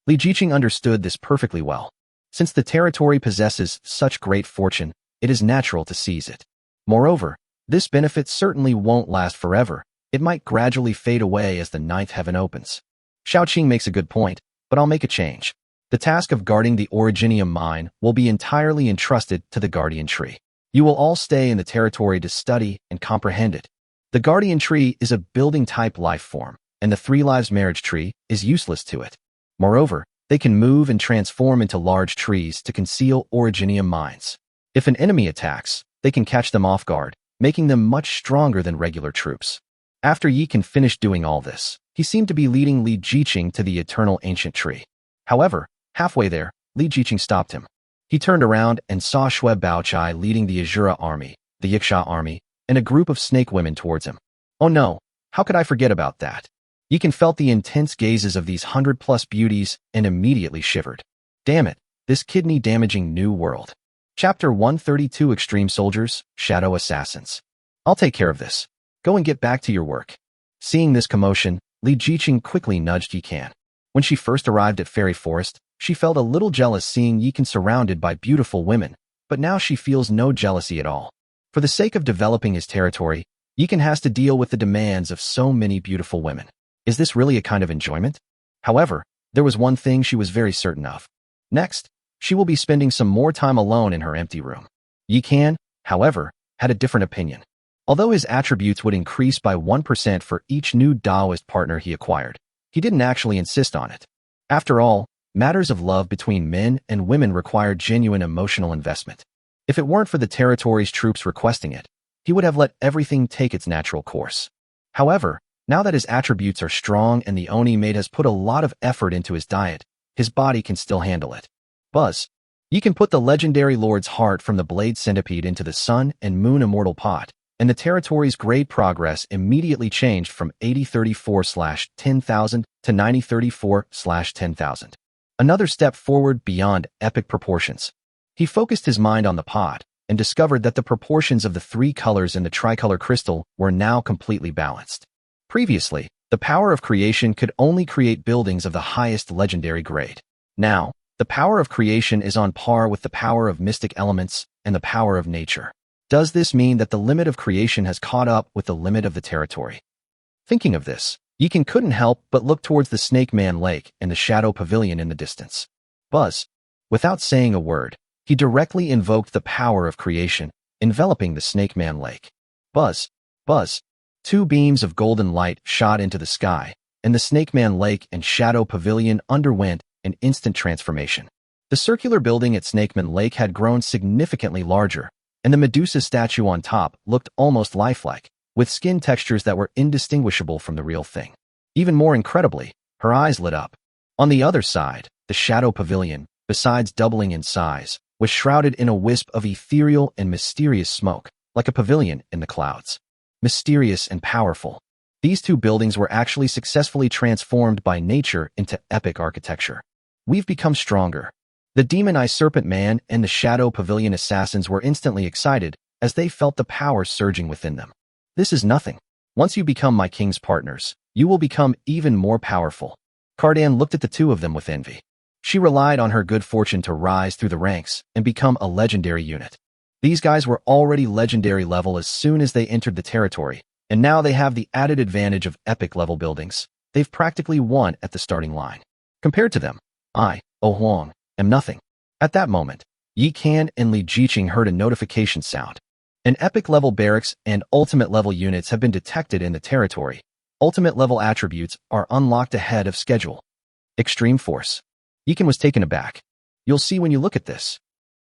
Li Jiqing understood this perfectly well. Since the territory possesses such great fortune, it is natural to seize it. Moreover, this benefit certainly won't last forever. It might gradually fade away as the 9th heaven opens. Xiaoqing makes a good point, but I'll make a change. The task of guarding the Originium mine will be entirely entrusted to the Guardian Tree. You will all stay in the territory to study and comprehend it. The Guardian Tree is a building-type life form, and the 3 lives marriage tree is useless to it. Moreover, they can move and transform into large trees to conceal Originium mines. If an enemy attacks, they can catch them off guard, making them much stronger than regular troops. After Yikan finished doing all this, he seemed to be leading Li Jiqing to the eternal ancient tree. However, halfway there, Li Jiqing stopped him. He turned around and saw Xue Baochai leading the Azura army, the Yiksha army, and a group of snake women towards him. Oh no, how could I forget about that? Yikan felt the intense gazes of these 100-plus beauties and immediately shivered. Damn it, this kidney-damaging new world. Chapter 132 Extreme Soldiers, Shadow Assassins. I'll take care of this. Go and get back to your work. Seeing this commotion, Li Jiqing quickly nudged Yikan. When she first arrived at Fairy Forest, she felt a little jealous seeing Yikan surrounded by beautiful women, but now she feels no jealousy at all. For the sake of developing his territory, Yikan has to deal with the demands of so many beautiful women. Is this really a kind of enjoyment? However, there was one thing she was very certain of. Next, she will be spending some more time alone in her empty room. Yikan, however, had a different opinion. Although his attributes would increase by 1% for each new Taoist partner he acquired, he didn't actually insist on it. After all, matters of love between men and women require genuine emotional investment. If it weren't for the territory's troops requesting it, he would have let everything take its natural course. However, now that his attributes are strong and the Oni maid has put a lot of effort into his diet, his body can still handle it. Buzz. You can put the legendary Lord's heart from the Blade Centipede into the Sun and Moon Immortal Pot, and the territory's grade progress immediately changed from 8034/10,000 to 9034/10,000. Another step forward beyond epic proportions. He focused his mind on the pot and discovered that the proportions of the 3 colors in the tricolor crystal were now completely balanced. Previously, the power of creation could only create buildings of the highest legendary grade. Now, the power of creation is on par with the power of mystic elements and the power of nature. Does this mean that the limit of creation has caught up with the limit of the territory? Thinking of this, Yikan couldn't help but look towards the Snake Man Lake and the Shadow Pavilion in the distance. Buzz. Without saying a word, he directly invoked the power of creation, enveloping the Snake Man Lake. Buzz. Buzz. 2 beams of golden light shot into the sky, and the Snake Man Lake and Shadow Pavilion underwent an instant transformation. The circular building at Snakeman Lake had grown significantly larger, and the Medusa statue on top looked almost lifelike, with skin textures that were indistinguishable from the real thing. Even more incredibly, her eyes lit up. On the other side, the Shadow Pavilion, besides doubling in size, was shrouded in a wisp of ethereal and mysterious smoke, like a pavilion in the clouds. Mysterious and powerful. These two buildings were actually successfully transformed by nature into epic architecture. We've become stronger. The Demon-Eye Serpent Man and the Shadow Pavilion assassins were instantly excited as they felt the power surging within them. This is nothing. Once you become my king's partners, you will become even more powerful. Cardan looked at the two of them with envy. She relied on her good fortune to rise through the ranks and become a legendary unit. These guys were already legendary level as soon as they entered the territory, and now they have the added advantage of epic level buildings. They've practically won at the starting line. Compared to them, I, Oh Huang, am nothing. At that moment, Yi Kan and Li Jiqing heard a notification sound. An epic level barracks and ultimate level units have been detected in the territory. Ultimate level attributes are unlocked ahead of schedule. Extreme force. Yi Kan was taken aback. You'll see when you look at this.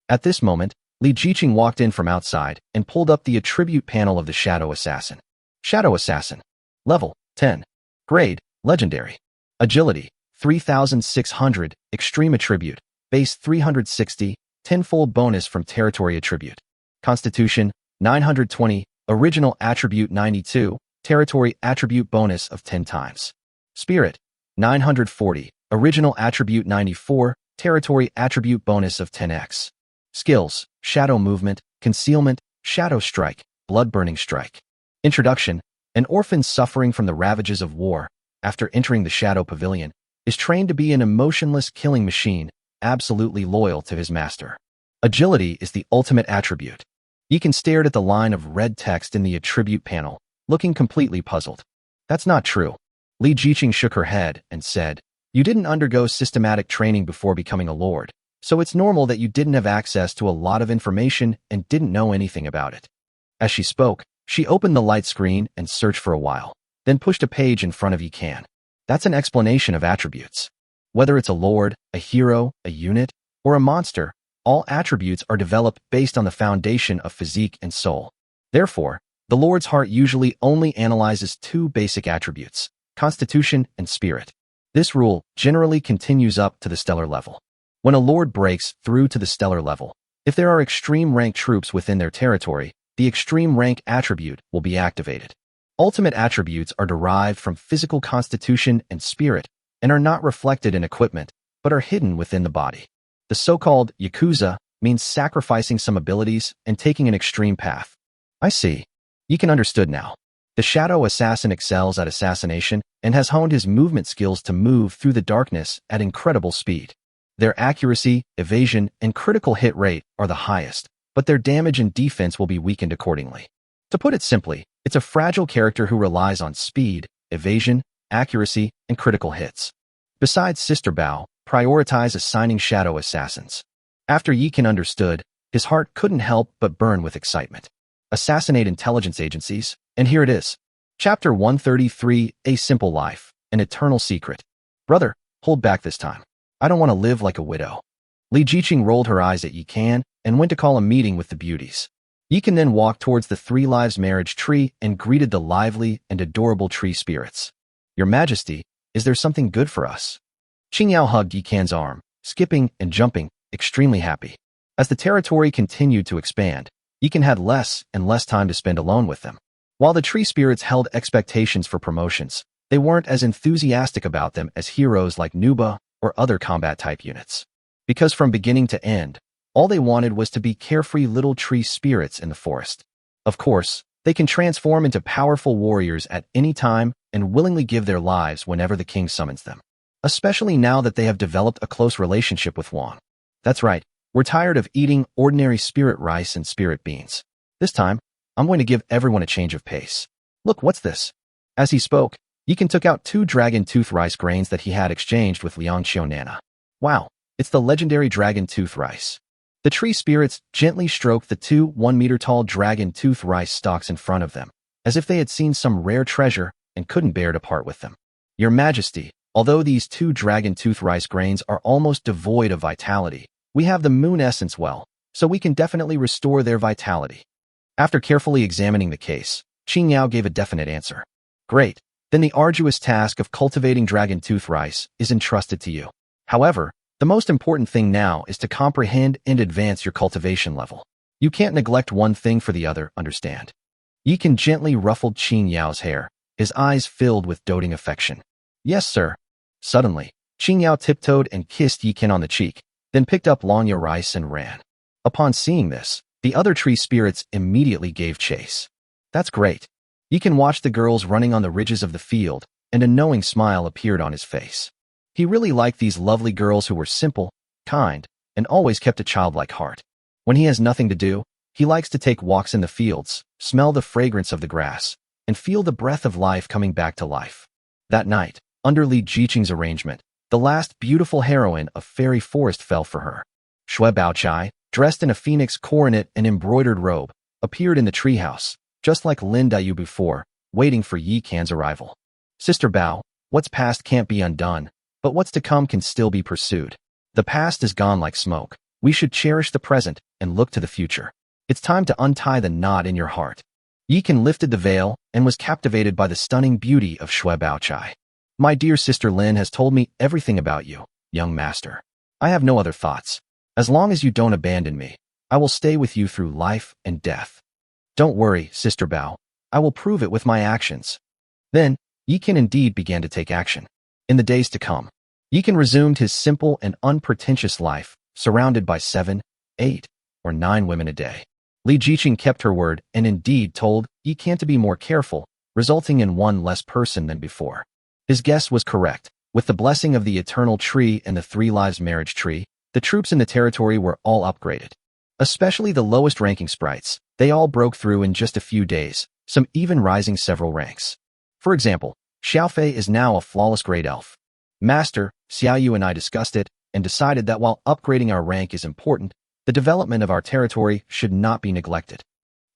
At this moment, Li Jiqing walked in from outside and pulled up the attribute panel of the Shadow Assassin. Shadow Assassin. Level 10. Grade Legendary. Agility 3600. Extreme attribute. Base 360. Tenfold bonus from territory attribute. Constitution 920. Original attribute 92. Territory attribute bonus of 10 times. Spirit 940. Original attribute 94. Territory attribute bonus of 10x. Skills: Shadow Movement, Concealment, Shadow Strike, Blood-Burning Strike. Introduction: An orphan suffering from the ravages of war, after entering the Shadow Pavilion, is trained to be an emotionless killing machine, absolutely loyal to his master. Agility is the ultimate attribute. Yi Kan stared at the line of red text in the attribute panel, looking completely puzzled. That's not true. Li Jiqing shook her head and said, You didn't undergo systematic training before becoming a lord, so it's normal that you didn't have access to a lot of information and didn't know anything about it. As she spoke, she opened the light screen and searched for a while, then pushed a page in front of Yi Kan. That's an explanation of attributes. Whether it's a lord, a hero, a unit, or a monster, all attributes are developed based on the foundation of physique and soul. Therefore, the Lord's heart usually only analyzes two basic attributes, constitution and spirit. This rule generally continues up to the stellar level. When a lord breaks through to the stellar level, if there are extreme rank troops within their territory, the extreme rank attribute will be activated. Ultimate attributes are derived from physical constitution and spirit and are not reflected in equipment, but are hidden within the body. The so-called Yakuza means sacrificing some abilities and taking an extreme path. I see. You can understood now. The Shadow Assassin excels at assassination and has honed his movement skills to move through the darkness at incredible speed. Their accuracy, evasion, and critical hit rate are the highest, but their damage and defense will be weakened accordingly. To put it simply, it's a fragile character who relies on speed, evasion, accuracy, and critical hits. Besides Sister Bao, prioritize assigning Shadow Assassins. After Yi Kan understood, his heart couldn't help but burn with excitement. Assassinate intelligence agencies, and here it is. Chapter 133, A Simple Life, An Eternal Secret. Brother, hold back this time. I don't want to live like a widow. Li Jiqing rolled her eyes at Yi Kan and went to call a meeting with the beauties. Yi Kan then walked towards the Three Lives marriage tree and greeted the lively and adorable tree spirits. Your Majesty, is there something good for us? Qingyao hugged Yi Kan's arm, skipping and jumping, extremely happy. As the territory continued to expand, Yi Kan had less and less time to spend alone with them. While the tree spirits held expectations for promotions, they weren't as enthusiastic about them as heroes like Nuba or other combat-type units. Because from beginning to end, all they wanted was to be carefree little tree spirits in the forest. Of course, they can transform into powerful warriors at any time and willingly give their lives whenever the king summons them. Especially now that they have developed a close relationship with Wang. That's right, we're tired of eating ordinary spirit rice and spirit beans. This time, I'm going to give everyone a change of pace. Look, what's this? As he spoke, Yi Kan took out 2 dragon tooth rice grains that he had exchanged with Liang Xiaonana. Wow, it's the legendary dragon tooth rice. The tree spirits gently stroked the 2 1-meter-tall dragon tooth rice stalks in front of them, as if they had seen some rare treasure and couldn't bear to part with them. Your Majesty, although these 2 dragon tooth rice grains are almost devoid of vitality, We have the moon essence well, so we can definitely restore their vitality. After carefully examining the case, Qing Yao gave a definite answer. Great. Then the arduous task of cultivating dragon tooth rice is entrusted to you. However, the most important thing now is to comprehend and advance your cultivation level. You can't neglect one thing for the other, understand? Yi Qian gently ruffled Qing Yao's hair, his eyes filled with doting affection. Yes, sir. Suddenly, Qing Yao tiptoed and kissed Yi Qian on the cheek, then picked up Longya rice and ran. Upon seeing this, the other tree spirits immediately gave chase. That's great. Yi Qian watched the girls running on the ridges of the field, and a knowing smile appeared on his face. He really liked these lovely girls who were simple, kind, and always kept a childlike heart. When he has nothing to do, he likes to take walks in the fields, smell the fragrance of the grass, and feel the breath of life coming back to life. That night, under Li Jiqing's arrangement, the last beautiful heroine of Fairy Forest fell for her. Shui Baochai, dressed in a phoenix coronet and embroidered robe, appeared in the treehouse, just like Lin Dayu before, waiting for Yi Qian's arrival. Sister Bao, what's past can't be undone, but what's to come can still be pursued. The past is gone like smoke. We should cherish the present and look to the future. It's time to untie the knot in your heart. Yi Qian lifted the veil and was captivated by the stunning beauty of Shui Baochai. My dear sister Lin has told me everything about you, young master. I have no other thoughts. As long as you don't abandon me, I will stay with you through life and death. Don't worry, Sister Bao. I will prove it with my actions. Then, Yi Qian indeed began to take action. In the days to come, Yi Qian resumed his simple and unpretentious life, surrounded by 7, 8, or 9 women a day. Li Jiqing kept her word and indeed told Yi Qian to be more careful, resulting in one less person than before. His guess was correct. With the blessing of the Eternal Tree and the 3 Lives Marriage Tree, the troops in the territory were all upgraded. Especially the lowest ranking sprites, they all broke through in just a few days, some even rising several ranks. For example, Xiaofei is now a flawless grade elf. Master, Xiaoyu and I discussed it, and decided that while upgrading our rank is important, the development of our territory should not be neglected.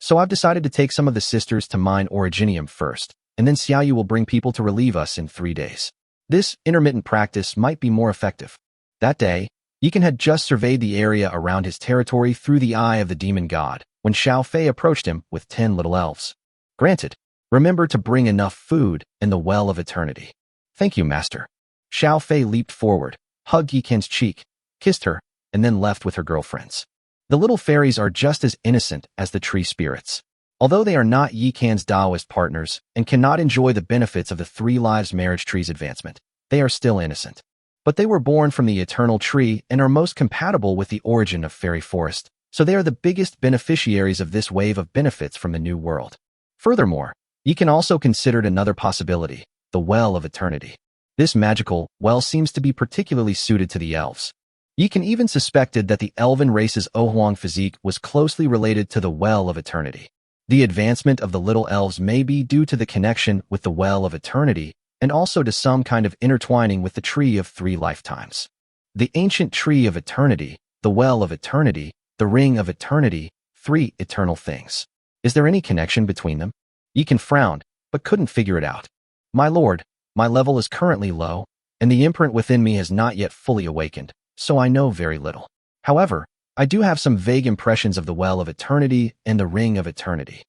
So I've decided to take some of the sisters to mine originium first, and then Xiaoyu will bring people to relieve us in 3 days. This intermittent practice might be more effective. That day, Yi Qian had just surveyed the area around his territory through the eye of the demon god, when Xiaofei approached him with 10 little elves. Granted, remember to bring enough food and the well of eternity. Thank you, master. Xiaofei leaped forward, hugged Yi Qian's cheek, kissed her, and then left with her girlfriends. The little fairies are just as innocent as the tree spirits. Although they are not Yi Qian's Taoist partners and cannot enjoy the benefits of the 3 Lives Marriage Tree's advancement, they are still innocent. But they were born from the Eternal Tree and are most compatible with the origin of Fairy Forest, so they are the biggest beneficiaries of this wave of benefits from the New World. Furthermore, Yi Qian also considered another possibility, the Well of Eternity. This magical well seems to be particularly suited to the elves. Yi Qian even suspected that the elven race's Ohuang physique was closely related to the Well of Eternity. The advancement of the little elves may be due to the connection with the Well of Eternity and also to some kind of intertwining with the Tree of 3 Lifetimes. The ancient Tree of Eternity, the Well of Eternity, the Ring of Eternity, 3 eternal things. Is there any connection between them? Yi Qian frowned, but couldn't figure it out. My lord, my level is currently low, and the imprint within me has not yet fully awakened, so I know very little. However, I do have some vague impressions of the Well of Eternity and the Ring of Eternity.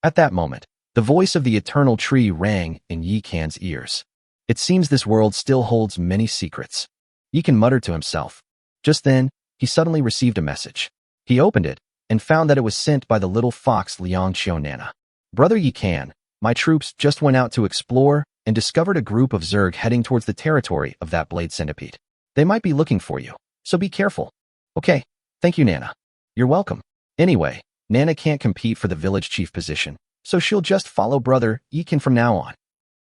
At that moment, the voice of the Eternal Tree rang in Yi Qian's ears. It seems this world still holds many secrets. Yi Qian muttered to himself. Just then, he suddenly received a message. He opened it and found that it was sent by the little fox Liang Qiu Nana. Brother Yi Qian, my troops just went out to explore and discovered a group of Zerg heading towards the territory of that blade centipede. They might be looking for you, so be careful. Okay, thank you, Nana. You're welcome. Anyway, Nana can't compete for the village chief position, so she'll just follow brother Yi Qian from now on.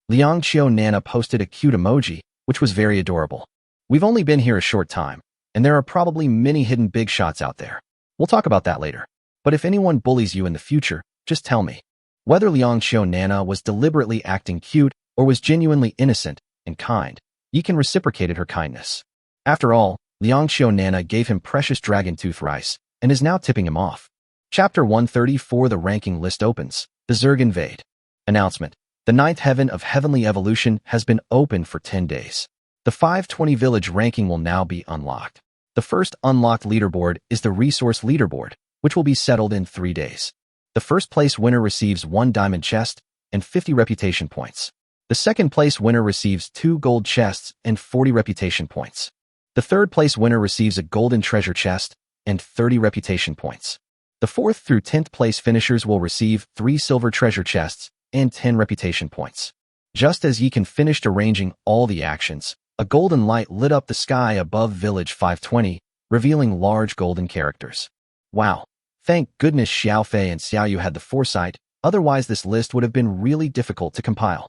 Liang Qiu Nana posted a cute emoji, which was very adorable. We've only been here a short time, and there are probably many hidden big shots out there. We'll talk about that later. But if anyone bullies you in the future, just tell me. Whether Liang Qiu Nana was deliberately acting cute or was genuinely innocent and kind, Yi Qian reciprocated her kindness. After all, Liang Qiu Nana gave him precious dragon tooth rice and is now tipping him off. Chapter 134. The ranking list opens. The Zerg invade. Announcement. The 9th heaven of heavenly evolution has been open for 10 days. The 520 village ranking will now be unlocked. The first unlocked leaderboard is the resource leaderboard, which will be settled in 3 days. The first place winner receives 1 diamond chest and 50 reputation points. The second place winner receives 2 gold chests and 40 reputation points. The third place winner receives a golden treasure chest and 30 reputation points. The 4th through 10th place finishers will receive 3 silver treasure chests and 10 reputation points. Just as ye can finished arranging all the actions, a golden light lit up the sky above Village 520, revealing large golden characters. Wow. Thank goodness Xiaofei and Xiaoyu had the foresight, otherwise this list would have been really difficult to compile.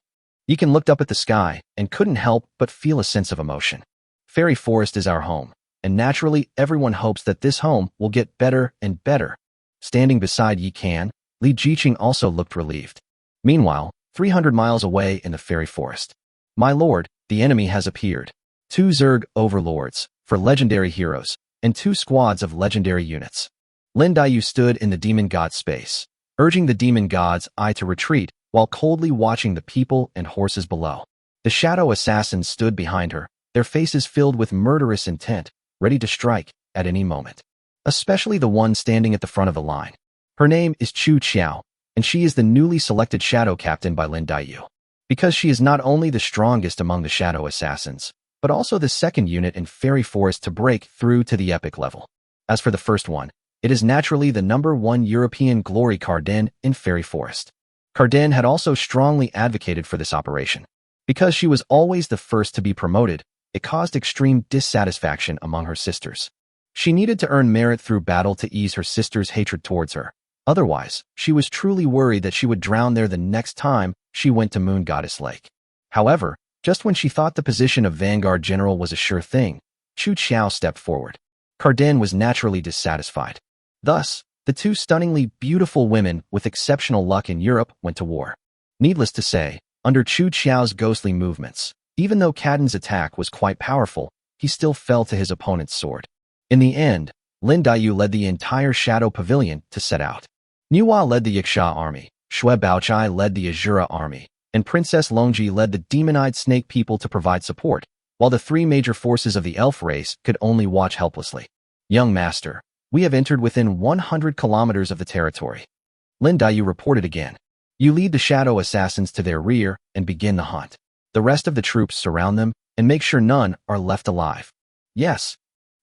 Yikan looked up at the sky and couldn't help but feel a sense of emotion. Fairy Forest is our home, and naturally everyone hopes that this home will get better and better. Standing beside Yikan, Li Jiqing also looked relieved. Meanwhile, 300 miles away in the Fairy Forest. My lord, the enemy has appeared. 2 Zerg overlords, for legendary heroes, and 2 squads of legendary units. Lin Daiyu stood in the demon god space, urging the demon god's eye to retreat while coldly watching the people and horses below. The shadow assassins stood behind her, their faces filled with murderous intent, ready to strike at any moment. Especially the one standing at the front of the line. Her name is Chu Qiao, and she is the newly selected shadow captain by Lin Daiyu. Because she is not only the strongest among the shadow assassins, but also the second unit in Fairy Forest to break through to the epic level. As for the first one, it is naturally the #1 European glory Carden in Fairy Forest. Carden had also strongly advocated for this operation. Because she was always the first to be promoted, it caused extreme dissatisfaction among her sisters. She needed to earn merit through battle to ease her sister's hatred towards her. Otherwise, she was truly worried that she would drown there the next time she went to Moon Goddess Lake. However, just when she thought the position of Vanguard General was a sure thing, Chu Qiao stepped forward. Carden was naturally dissatisfied. Thus, the 2 stunningly beautiful women with exceptional luck in Europe went to war. Needless to say, under Chu Qiao's ghostly movements, even though Carden's attack was quite powerful, he still fell to his opponent's sword. In the end, Lin Daiyu led the entire Shadow Pavilion to set out. Niuhua led the Yaksha army, Shui Baochai led the Azura army, and Princess Longji led the demon-eyed snake people to provide support, while the 3 major forces of the elf race could only watch helplessly. Young master, we have entered within 100 kilometers of the territory. Lin Daiyu reported again. You lead the shadow assassins to their rear and begin the hunt. The rest of the troops surround them and make sure none are left alive. Yes.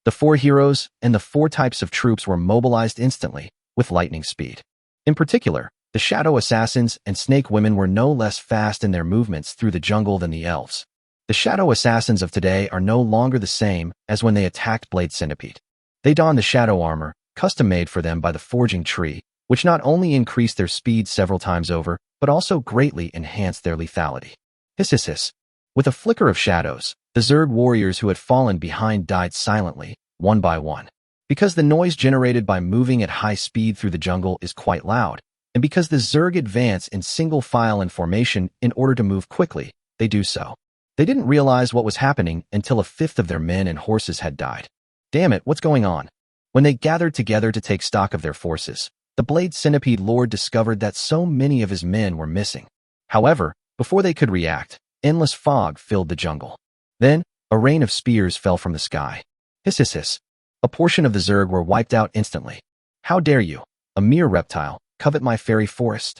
The 4 heroes and the 4 types of troops were mobilized instantly, with lightning speed. In particular, the shadow assassins and snake women were no less fast in their movements through the jungle than the elves. The shadow assassins of today are no longer the same as when they attacked Blade Centipede. They donned the shadow armor, custom-made for them by the forging tree, which not only increased their speed several times over, but also greatly enhanced their lethality. Hiss hiss hiss. With a flicker of shadows, the Zerg warriors who had fallen behind died silently, one by one. Because the noise generated by moving at high speed through the jungle is quite loud, and because the Zerg advance in single file and formation in order to move quickly, they do so. They didn't realize what was happening until 1/5 of their men and horses had died. Damn it, what's going on? When they gathered together to take stock of their forces, the Blade Centipede Lord discovered that so many of his men were missing. However, before they could react, endless fog filled the jungle. Then, a rain of spears fell from the sky. Hiss hiss hiss. A portion of the Zerg were wiped out instantly. How dare you, a mere reptile, covet my fairy forest?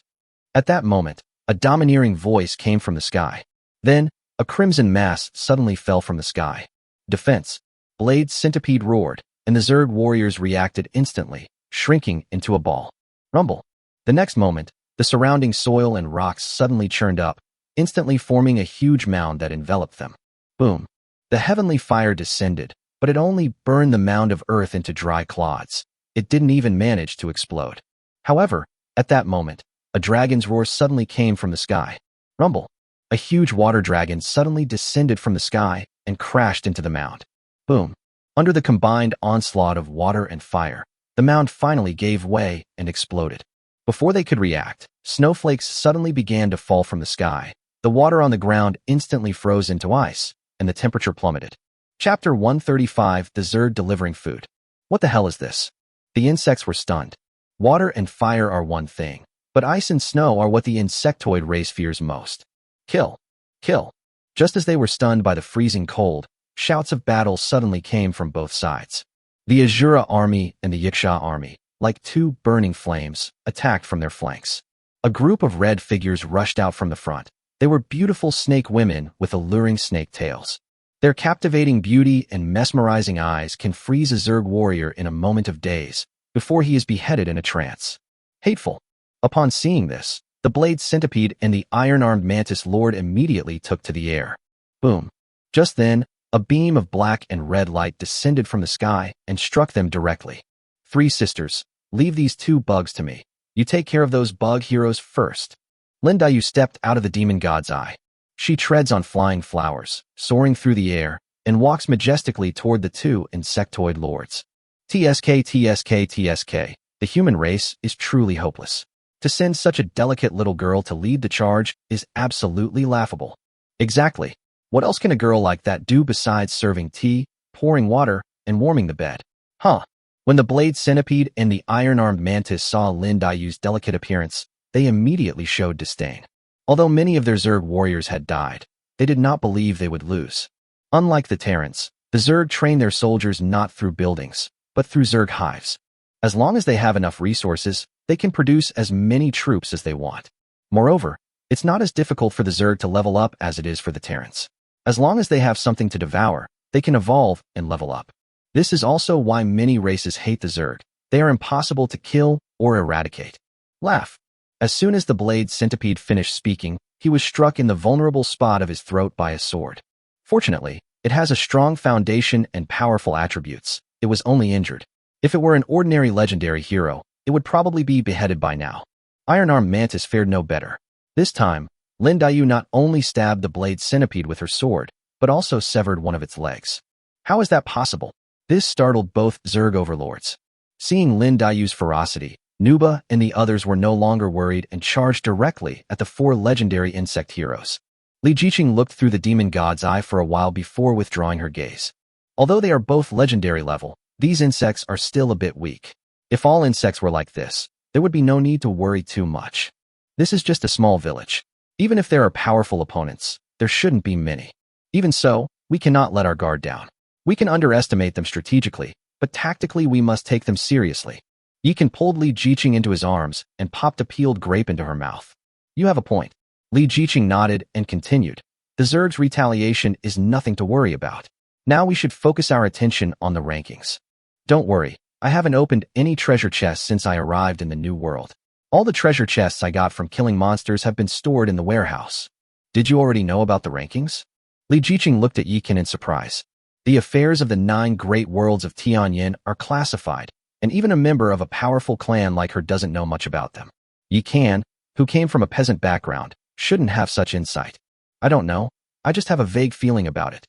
At that moment, a domineering voice came from the sky. Then, a crimson mass suddenly fell from the sky. Defense. Blade Centipede roared, and the Zerg warriors reacted instantly, shrinking into a ball. Rumble. The next moment, the surrounding soil and rocks suddenly churned up, instantly forming a huge mound that enveloped them. Boom. The heavenly fire descended, but it only burned the mound of earth into dry clods. It didn't even manage to explode. However, at that moment, a dragon's roar suddenly came from the sky. Rumble. A huge water dragon suddenly descended from the sky and crashed into the mound. Boom. Under the combined onslaught of water and fire, the mound finally gave way and exploded. Before they could react, snowflakes suddenly began to fall from the sky. The water on the ground instantly froze into ice, and the temperature plummeted. Chapter 135, The Zerg Delivering Food. What the hell is this? The insects were stunned. Water and fire are one thing, but ice and snow are what the insectoid race fears most. Kill. Kill. Just as they were stunned by the freezing cold, shouts of battle suddenly came from both sides. The Azura army and the Yiksha army, like two burning flames, attacked from their flanks. A group of red figures rushed out from the front. They were beautiful snake women with alluring snake tails. Their captivating beauty and mesmerizing eyes can freeze a Zerg warrior in a moment of daze, before he is beheaded in a trance. Hateful. Upon seeing this, the blade centipede and the iron-armed mantis lord immediately took to the air. Boom. Just then, a beam of black and red light descended from the sky and struck them directly. Three sisters, leave these two bugs to me. You take care of those bug heroes first. Lin Dayu stepped out of the demon god's eye. She treads on flying flowers, soaring through the air, and walks majestically toward the two insectoid lords. TSK, TSK, TSK. The human race is truly hopeless. To send such a delicate little girl to lead the charge is absolutely laughable. Exactly. What else can a girl like that do besides serving tea, pouring water, and warming the bed? Huh. When the blade centipede and the iron-armed mantis saw Lin Dayu's delicate appearance, they immediately showed disdain. Although many of their Zerg warriors had died, they did not believe they would lose. Unlike the Terrans, the Zerg train their soldiers not through buildings, but through Zerg hives. As long as they have enough resources, they can produce as many troops as they want. Moreover, it's not as difficult for the Zerg to level up as it is for the Terrans. As long as they have something to devour, they can evolve and level up. This is also why many races hate the Zerg. They are impossible to kill or eradicate. Laugh. As soon as the blade centipede finished speaking, he was struck in the vulnerable spot of his throat by a sword. Fortunately, it has a strong foundation and powerful attributes. It was only injured. If it were an ordinary legendary hero, it would probably be beheaded by now. Iron-armed mantis fared no better. This time, Lin Dayu not only stabbed the blade centipede with her sword, but also severed one of its legs. How is that possible? This startled both Zerg overlords. Seeing Lin Dayu's ferocity, Nuba and the others were no longer worried and charged directly at the four legendary insect heroes. Li Jiqing looked through the demon god's eye for a while before withdrawing her gaze. Although they are both legendary level, these insects are still a bit weak. If all insects were like this, there would be no need to worry too much. This is just a small village. Even if there are powerful opponents, there shouldn't be many. Even so, we cannot let our guard down. We can underestimate them strategically, but tactically we must take them seriously. Yikan pulled Li Jiqing into his arms and popped a peeled grape into her mouth. You have a point. Li Jiqing nodded and continued. The Zerg's retaliation is nothing to worry about. Now we should focus our attention on the rankings. Don't worry, I haven't opened any treasure chests since I arrived in the new world. All the treasure chests I got from killing monsters have been stored in the warehouse. Did you already know about the rankings? Li Jiqing looked at Yikan in surprise. The affairs of the 9 great worlds of Tianyin are classified, and even a member of a powerful clan like her doesn't know much about them. Yikan, who came from a peasant background, shouldn't have such insight. I don't know, I just have a vague feeling about it.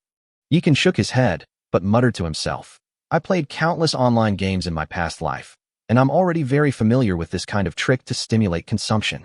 Yikan shook his head, but muttered to himself. I played countless online games in my past life, and I'm already very familiar with this kind of trick to stimulate consumption.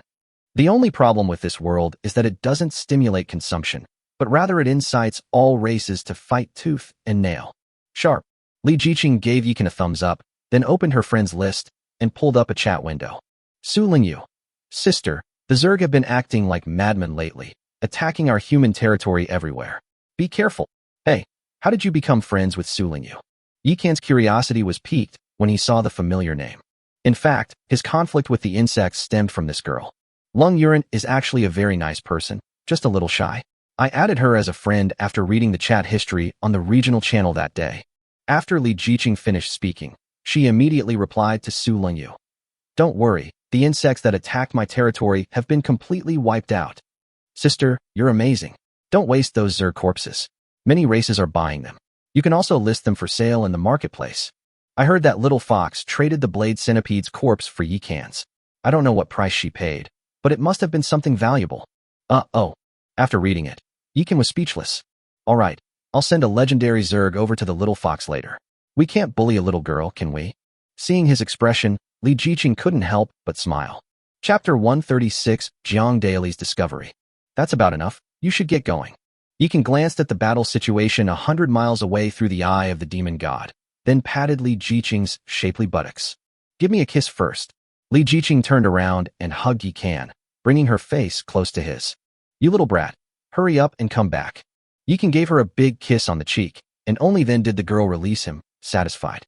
The only problem with this world is that it doesn't stimulate consumption, but rather it incites all races to fight tooth and nail. Sharp. Li Jiqing gave Yikan a thumbs up, then opened her friends list and pulled up a chat window. Su Lingyu. Sister, the Zerg have been acting like madmen lately, attacking our human territory everywhere. Be careful. Hey, how did you become friends with Su Lingyu? Yikan's curiosity was piqued when he saw the familiar name. In fact, his conflict with the insects stemmed from this girl. Lung Yuran is actually a very nice person, just a little shy. I added her as a friend after reading the chat history on the regional channel that day. After Li Jiqing finished speaking, she immediately replied to Su Lingyu. Don't worry, the insects that attacked my territory have been completely wiped out. Sister, you're amazing. Don't waste those Zerg corpses. Many races are buying them. You can also list them for sale in the marketplace. I heard that little fox traded the blade centipede's corpse for Yikan's. I don't know what price she paid, but it must have been something valuable. Oh. After reading it, Yikan was speechless. Alright, I'll send a legendary Zerg over to the little fox later. We can't bully a little girl, can we? Seeing his expression, Li Jiqing couldn't help but smile. Chapter 136, Jiang Daili's Discovery. That's about enough, you should get going. Yikan glanced at the battle situation 100 miles away through the eye of the demon god, then patted Li Jiqing's shapely buttocks. Give me a kiss first. Li Jiqing turned around and hugged Yikan, bringing her face close to his. You little brat, hurry up and come back. Yikan gave her a big kiss on the cheek, and only then did the girl release him, satisfied.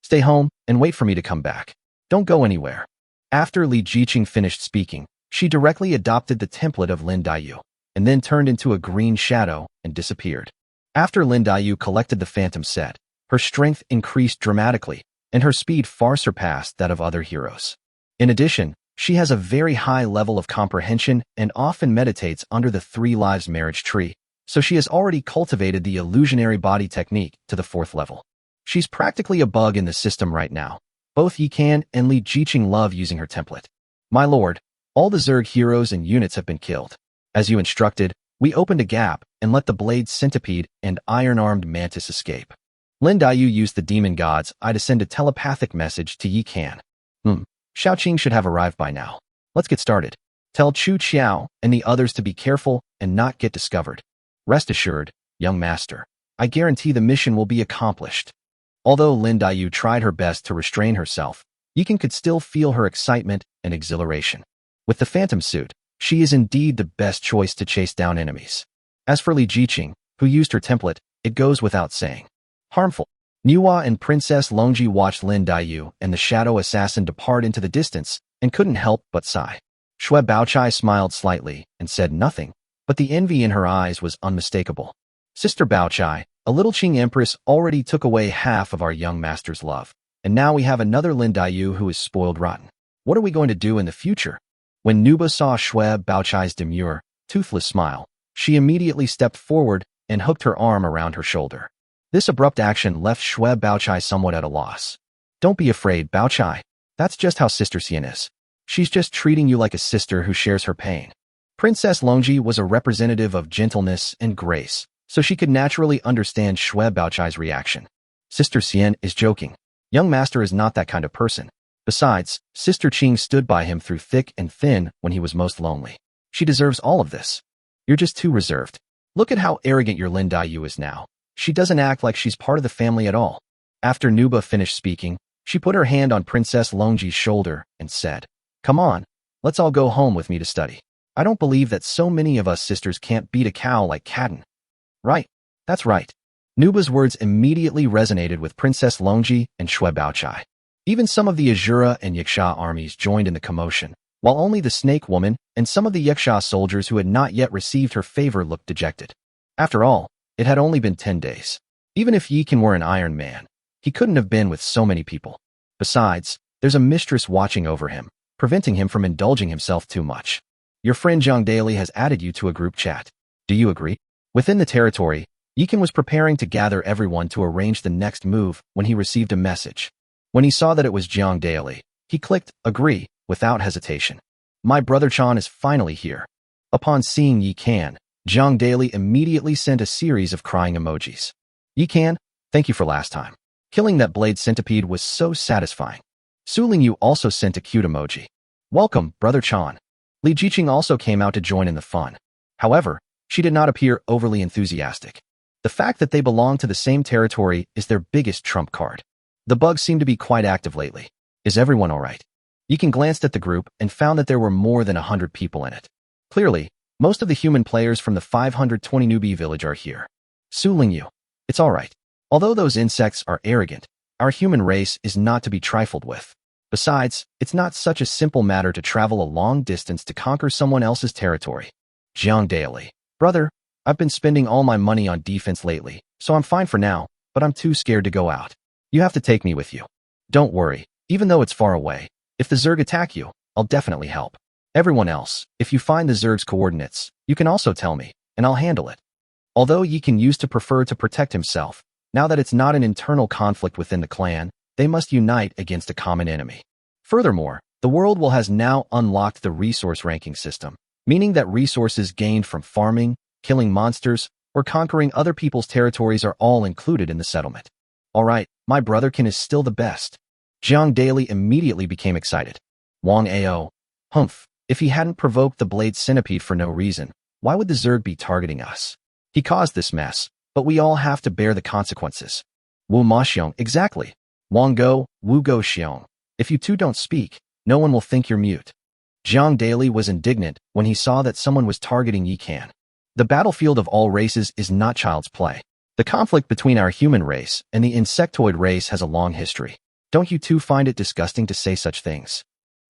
Stay home and wait for me to come back. Don't go anywhere. After Li Jiqing finished speaking, she directly adopted the template of Lin Daiyu, and then turned into a green shadow and disappeared. After Lin Daiyu collected the phantom set, her strength increased dramatically, and her speed far surpassed that of other heroes. In addition, she has a very high level of comprehension and often meditates under the 3 lives marriage tree, so she has already cultivated the illusionary body technique to the 4th level. She's practically a bug in the system right now. Both Yikan and Li Jiqing love using her template. My lord, all the Zerg heroes and units have been killed. As you instructed, we opened a gap and let the blade centipede and iron-armed mantis escape. Lin Daiyu used the demon god's eye to send a telepathic message to Yikan. Xiaoqing should have arrived by now. Let's get started. Tell Chu Qiao and the others to be careful and not get discovered. Rest assured, young master, I guarantee the mission will be accomplished. Although Lin Daiyu tried her best to restrain herself, Yikan could still feel her excitement and exhilaration. With the phantom suit, she is indeed the best choice to chase down enemies. As for Li Jiqing, who used her template, it goes without saying. Harmful. Manhwa and Princess Longji watched Lin Daiyu and the shadow assassin depart into the distance and couldn't help but sigh. Shui Baochai smiled slightly and said nothing, but the envy in her eyes was unmistakable. Sister Baochai, a little Qing empress already took away half of our young master's love, and now we have another Lin Daiyu who is spoiled rotten. What are we going to do in the future? When Nuba saw Shui Baochai's demure, toothless smile, she immediately stepped forward and hooked her arm around her shoulder. This abrupt action left Shui Baochai somewhat at a loss. Don't be afraid, Baochai. That's just how Sister Xian is. She's just treating you like a sister who shares her pain. Princess Longji was a representative of gentleness and grace, so she could naturally understand Shui Baochai's reaction. Sister Xian is joking. Young master is not that kind of person. Besides, Sister Qing stood by him through thick and thin when he was most lonely. She deserves all of this. You're just too reserved. Look at how arrogant your Lin Daiyu is now. She doesn't act like she's part of the family at all. After Nuba finished speaking, she put her hand on Princess Longji's shoulder and said, Come on, let's all go home with me to study. I don't believe that so many of us sisters can't beat a cow like Kaden. Right, that's right. Nuba's words immediately resonated with Princess Longji and Shui Baochai. Even some of the Azura and Yaksha armies joined in the commotion, while only the Snake Woman and some of the Yaksha soldiers who had not yet received her favor looked dejected. After all, it had only been 10 days. Even if Yikan were an Iron Man, he couldn't have been with so many people. Besides, there's a mistress watching over him, preventing him from indulging himself too much. Your friend Zhang Daily has added you to a group chat. Do you agree? Within the territory, Yikan was preparing to gather everyone to arrange the next move when he received a message. When he saw that it was Zhang Daily, he clicked agree without hesitation. My brother Chan is finally here. Upon seeing Yikan, Zhang Daily immediately sent a series of crying emojis. Yikan, thank you for last time. Killing that blade centipede was so satisfying. Su Lingyu also sent a cute emoji. Welcome, brother Chan. Li Jiqing also came out to join in the fun. However, she did not appear overly enthusiastic. The fact that they belong to the same territory is their biggest trump card. The bugs seem to be quite active lately. Is everyone alright? Yikan glanced at the group and found that there were more than 100 people in it. Clearly, most of the human players from the 520 newbie village are here. Su Lingyu, it's alright. Although those insects are arrogant, our human race is not to be trifled with. Besides, it's not such a simple matter to travel a long distance to conquer someone else's territory. Zhang Daily, brother, I've been spending all my money on defense lately, so I'm fine for now, but I'm too scared to go out. You have to take me with you. Don't worry, even though it's far away. If the Zerg attack you, I'll definitely help. Everyone else, if you find the Zerg's coordinates, you can also tell me, and I'll handle it. Although Yikan used to prefer to protect himself, now that it's not an internal conflict within the clan, they must unite against a common enemy. Furthermore, the world has now unlocked the resource ranking system, meaning that resources gained from farming, killing monsters, or conquering other people's territories are all included in the settlement. Alright, my brotherkin is still the best. Zhang Daily immediately became excited. Wang Ao. Humph, if he hadn't provoked the blade centipede for no reason, why would the Zerg be targeting us? He caused this mess, but we all have to bear the consequences. Wu Ma Xiong, exactly. Wang Go, Wu Go Xiong. If you two don't speak, no one will think you're mute. Zhang Daily was indignant when he saw that someone was targeting Yikan. The battlefield of all races is not child's play. The conflict between our human race and the insectoid race has a long history. Don't you two find it disgusting to say such things?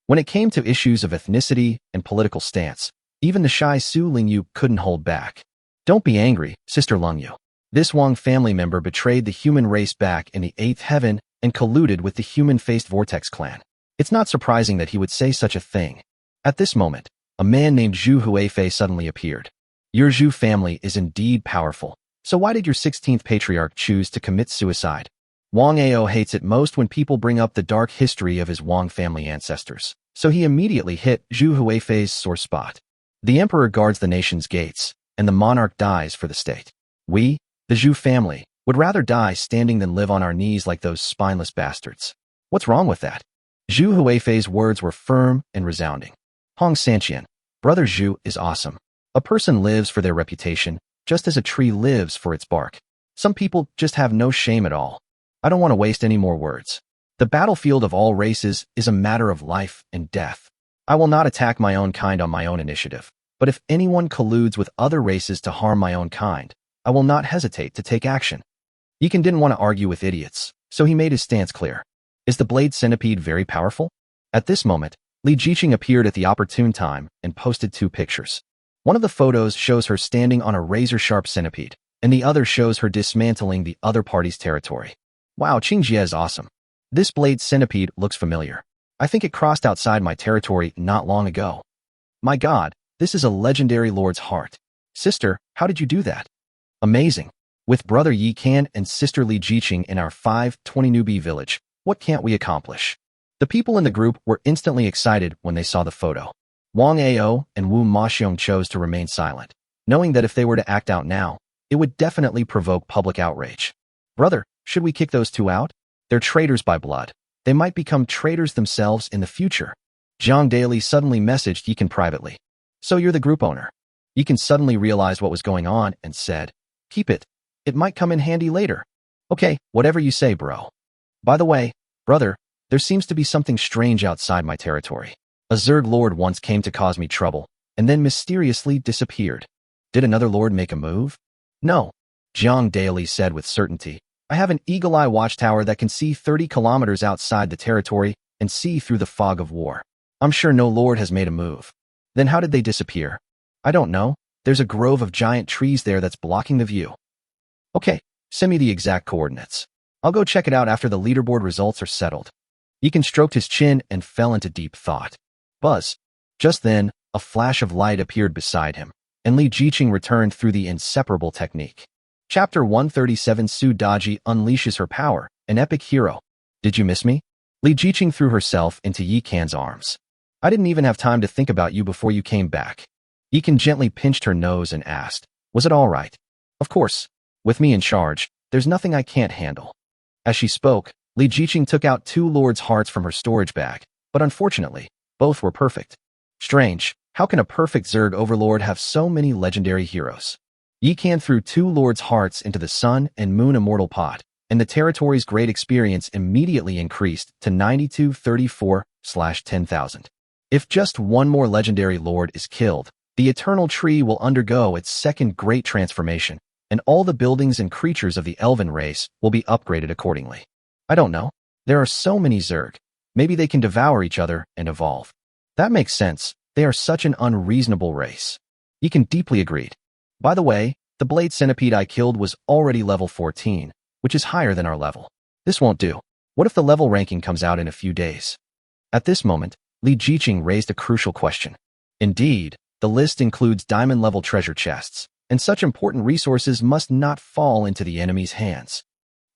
When it came to issues of ethnicity and political stance, even the shy Su Lingyu couldn't hold back. Don't be angry, Sister Lungyu. This Wang family member betrayed the human race back in the 8th heaven and colluded with the human-faced Vortex clan. It's not surprising that he would say such a thing. At this moment, a man named Zhu Huifei suddenly appeared. Your Zhu family is indeed powerful. So why did your 16th patriarch choose to commit suicide? Wang Ao hates it most when people bring up the dark history of his Wang family ancestors, so he immediately hit Zhu Huifei's sore spot. The emperor guards the nation's gates, and the monarch dies for the state. We, the Zhu family, would rather die standing than live on our knees like those spineless bastards. What's wrong with that? Zhu Huifei's words were firm and resounding. Hong Sanqian, Brother Zhu is awesome. A person lives for their reputation, just as a tree lives for its bark. Some people just have no shame at all. I don't want to waste any more words. The battlefield of all races is a matter of life and death. I will not attack my own kind on my own initiative, but if anyone colludes with other races to harm my own kind, I will not hesitate to take action. Yikan didn't want to argue with idiots, so he made his stance clear. Is the blade centipede very powerful? At this moment, Li Jiqing appeared at the opportune time and posted 2 pictures. One of the photos shows her standing on a razor-sharp centipede, and the other shows her dismantling the other party's territory. Wow, Qingjie is awesome. This blade centipede looks familiar. I think it crossed outside my territory not long ago. My god, this is a legendary lord's heart. Sister, how did you do that? Amazing. With brother Yi Kan and sister Li Jiqing in our 520 newbie village, what can't we accomplish? The people in the group were instantly excited when they saw the photo. Wang Ao and Wu Maxiong chose to remain silent, knowing that if they were to act out now, it would definitely provoke public outrage. Brother, should we kick those 2 out? They're traitors by blood. They might become traitors themselves in the future. Zhang Daily suddenly messaged Yikan privately. So you're the group owner. Yikan suddenly realized what was going on and said, keep it. It might come in handy later. Okay, whatever you say, bro. By the way, brother, there seems to be something strange outside my territory. A Zerg lord once came to cause me trouble, and then mysteriously disappeared. Did another lord make a move? No. Zhang Daily said with certainty. I have an eagle-eye watchtower that can see 30 kilometers outside the territory and see through the fog of war. I'm sure no lord has made a move. Then how did they disappear? I don't know. There's a grove of giant trees there that's blocking the view. Okay, send me the exact coordinates. I'll go check it out after the leaderboard results are settled. Yikan stroked his chin and fell into deep thought. Buzz. Just then, a flash of light appeared beside him, and Li Jiqing returned through the inseparable technique. Chapter 137 Su Daji unleashes her power, an epic hero. Did you miss me? Li Jiqing threw herself into Yi Kan's arms. I didn't even have time to think about you before you came back. Yi Kan gently pinched her nose and asked, was it all right? Of course. With me in charge, there's nothing I can't handle. As she spoke, Li Jiqing took out 2 lords' hearts from her storage bag, but unfortunately, both were perfect. Strange, how can a perfect Zerg overlord have so many legendary heroes? Yi Kan threw 2 lords' hearts into the Sun and Moon Immortal pot, and the territory's great experience immediately increased to 9234/10,000. If just one more legendary lord is killed, the Eternal Tree will undergo its second great transformation, and all the buildings and creatures of the elven race will be upgraded accordingly. I don't know. There are so many Zerg. Maybe they can devour each other and evolve. That makes sense. They are such an unreasonable race. Yi Kan deeply agreed. By the way, the blade centipede I killed was already level 14, which is higher than our level. This won't do. What if the level ranking comes out in a few days? At this moment, Li Jiqing raised a crucial question. Indeed, the list includes diamond-level treasure chests, and such important resources must not fall into the enemy's hands.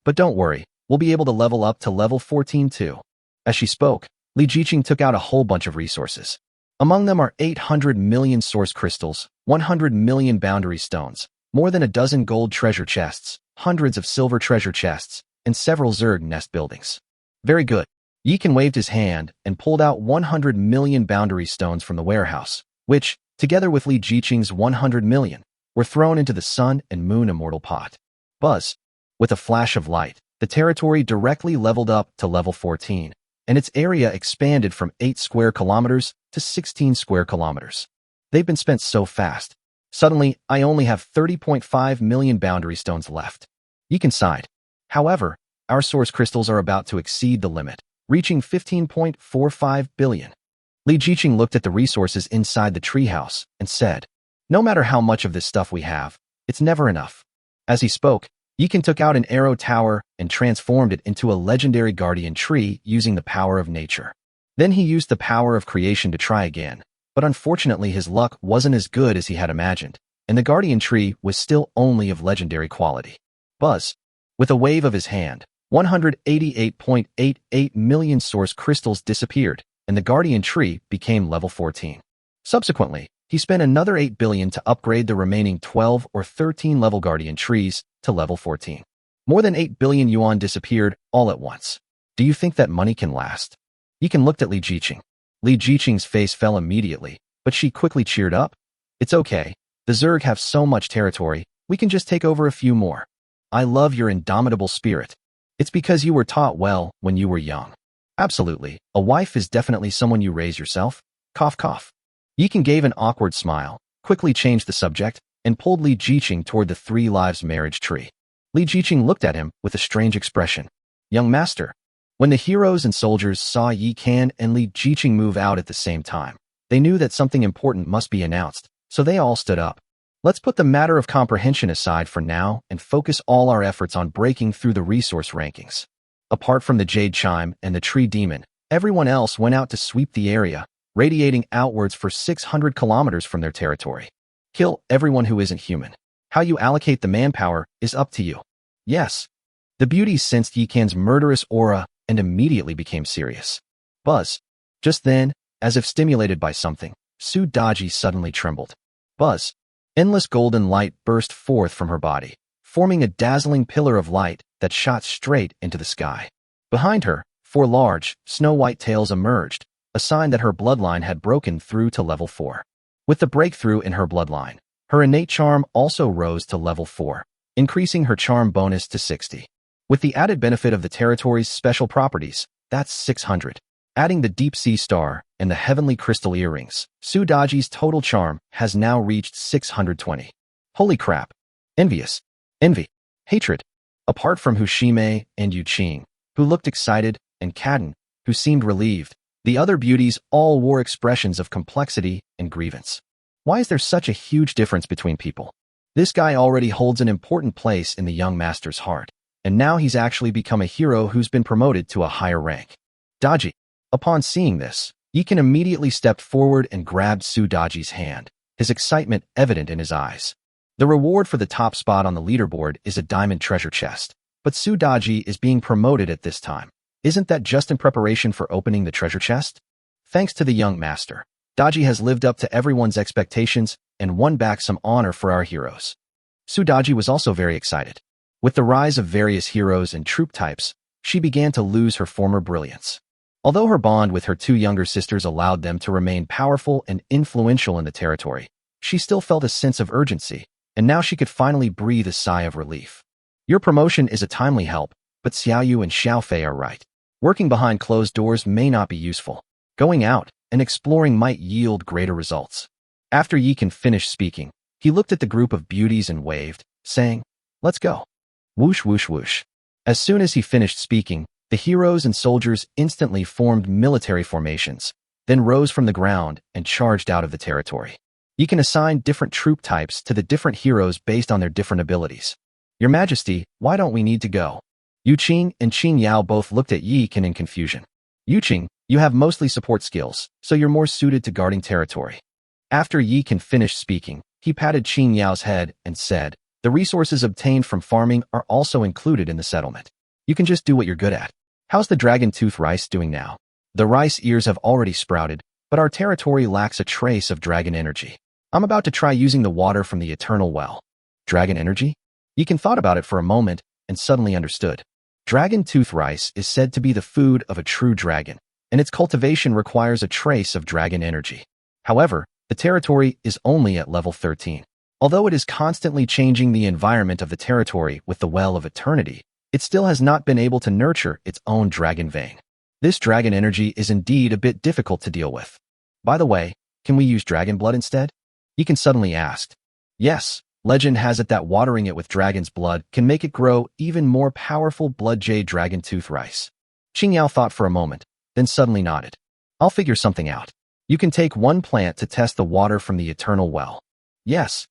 But don't worry, we'll be able to level up to level 14 too. As she spoke, Li Jiqing took out a whole bunch of resources. Among them are 800 million source crystals, 100 million boundary stones, more than a dozen gold treasure chests, hundreds of silver treasure chests, and several Zerg nest buildings. Very good. Yi Kan waved his hand and pulled out 100 million boundary stones from the warehouse, which, together with Li Jiqing's 100 million, were thrown into the Sun and Moon Immortal pot. Buzz. With a flash of light, the territory directly leveled up to level 14, and its area expanded from 8 square kilometers to 16 square kilometers. They've been spent so fast. Suddenly, I only have 30.5 million boundary stones left. Yi Kan sighed. However, Our source crystals are about to exceed the limit, reaching 15.45 billion. Li Jiqing looked at the resources inside the treehouse and said, "No matter how much of this stuff we have, it's never enough." As he spoke, Yikan took out an arrow tower and transformed it into a legendary guardian tree using the power of nature. Then he used the power of creation to try again, but unfortunately his luck wasn't as good as he had imagined, and the guardian tree was still only of legendary quality. Buzz. With a wave of his hand, 188.88 million source crystals disappeared, and the guardian tree became level 14. Subsequently, he spent another 8 billion to upgrade the remaining 12 or 13 level guardian trees to level 14. More than 8 billion yuan disappeared all at once. Do you think that money can last? Yikan looked at Li Jiqing. Li Jiqing's face fell immediately, but she quickly cheered up. It's okay. The Zerg have so much territory, we can just take over a few more. I love your indomitable spirit. It's because you were taught well when you were young. Absolutely. A wife is definitely someone you raise yourself. Cough, cough. Yikan gave an awkward smile, quickly changed the subject, and pulled Li Jiqing toward the Three Lives marriage tree. Li Jiqing looked at him with a strange expression. Young master. When the heroes and soldiers saw Yikan and Li Jiqing move out at the same time, they knew that something important must be announced, so they all stood up. Let's put the matter of comprehension aside for now and focus all our efforts on breaking through the resource rankings. Apart from the Jade Chime and the Tree Demon, everyone else went out to sweep the area, radiating outwards for 600 kilometers from their territory. Kill everyone who isn't human. How you allocate the manpower is up to you. Yes. The beauties sensed Yikan's murderous aura and immediately became serious. Buzz. Just then, as if stimulated by something, Su Daji suddenly trembled. Buzz. Endless golden light burst forth from her body, forming a dazzling pillar of light that shot straight into the sky. Behind her, 4 large, snow-white tails emerged, a sign that her bloodline had broken through to level 4. With the breakthrough in her bloodline, her innate charm also rose to level 4, increasing her charm bonus to 60. With the added benefit of the territory's special properties, that's 600. Adding the deep sea star and the heavenly crystal earrings, Su Daji's total charm has now reached 620. Holy crap. Envious. Envy. Hatred. Apart from Hushime and Yu Qing, who looked excited, and Kaden, who seemed relieved, the other beauties all wore expressions of complexity and grievance. Why is there such a huge difference between people? This guy already holds an important place in the young master's heart, and now he's actually become a hero who's been promoted to a higher rank. Daji. Upon seeing this, Yikan immediately stepped forward and grabbed Su Daji's hand, his excitement evident in his eyes. The reward for the top spot on the leaderboard is a diamond treasure chest, but Su Daji is being promoted at this time. Isn't that just in preparation for opening the treasure chest? Thanks to the young master, Daji has lived up to everyone's expectations and won back some honor for our heroes. Su Daji was also very excited. With the rise of various heroes and troop types, she began to lose her former brilliance. Although her bond with her 2 younger sisters allowed them to remain powerful and influential in the territory, she still felt a sense of urgency, and now she could finally breathe a sigh of relief. Your promotion is a timely help, but Xiaoyu and Xiaofei are right. Working behind closed doors may not be useful. Going out and exploring might yield greater results. After Yikan finished speaking, he looked at the group of beauties and waved, saying, "Let's go." Whoosh, whoosh, whoosh. As soon as he finished speaking, the heroes and soldiers instantly formed military formations, then rose from the ground and charged out of the territory. You can assign different troop types to the different heroes based on their different abilities. Your Majesty, why don't we need to go? Yu Qing and Qing Yao both looked at Yi Qin in confusion. Yu Qing, you have mostly support skills, so you're more suited to guarding territory. After Yi Qin finished speaking, he patted Qing Yao's head and said, the resources obtained from farming are also included in the settlement. You can just do what you're good at. How's the dragon tooth rice doing now? The rice ears have already sprouted, but our territory lacks a trace of dragon energy. I'm about to try using the water from the eternal well. Dragon energy? Yi Qin thought about it for a moment and suddenly understood. Dragon tooth rice is said to be the food of a true dragon, and its cultivation requires a trace of dragon energy. However, the territory is only at level 13. Although it is constantly changing the environment of the territory with the Well of Eternity, it still has not been able to nurture its own dragon vein. This dragon energy is indeed a bit difficult to deal with. By the way, can we use dragon blood instead? Yi Qin suddenly asked. Yes, Legend has it that watering it with dragon's blood can make it grow even more powerful blood jade dragon tooth rice. Qingyao thought for a moment, then suddenly nodded. I'll figure something out. You can take one plant to test the water from the eternal well. Yes.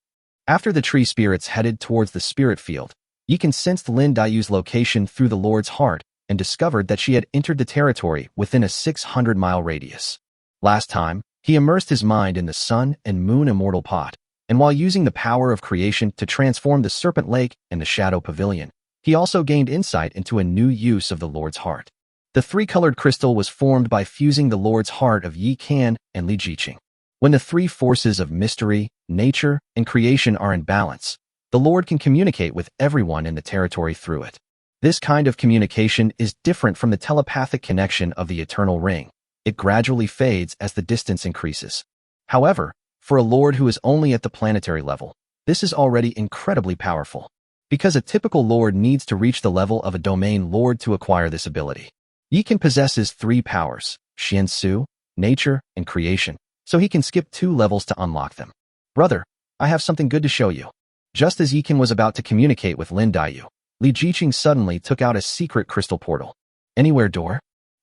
After the tree spirits headed towards the spirit field, Yikan sensed Lin Dayu's location through the Lord's heart and discovered that she had entered the territory within a 600-mile radius. Last time, he immersed his mind in the sun and moon immortal pot, and while using the power of creation to transform the Serpent Lake and the Shadow Pavilion, he also gained insight into a new use of the Lord's heart. The three-colored crystal was formed by fusing the Lord's heart of Yi Kan and Li Jiqing. When the three forces of mystery, nature, and creation are in balance, the Lord can communicate with everyone in the territory through it. This kind of communication is different from the telepathic connection of the Eternal Ring. It gradually fades as the distance increases. However, for a Lord who is only at the planetary level, this is already incredibly powerful, because a typical Lord needs to reach the level of a domain Lord to acquire this ability. Yikan possesses three powers, Xiansu, nature, and creation, so he can skip 2 levels to unlock them. Brother, I have something good to show you. Just as Yikan was about to communicate with Lin Dayu, Li Jiqing suddenly took out a secret crystal portal. Anywhere door?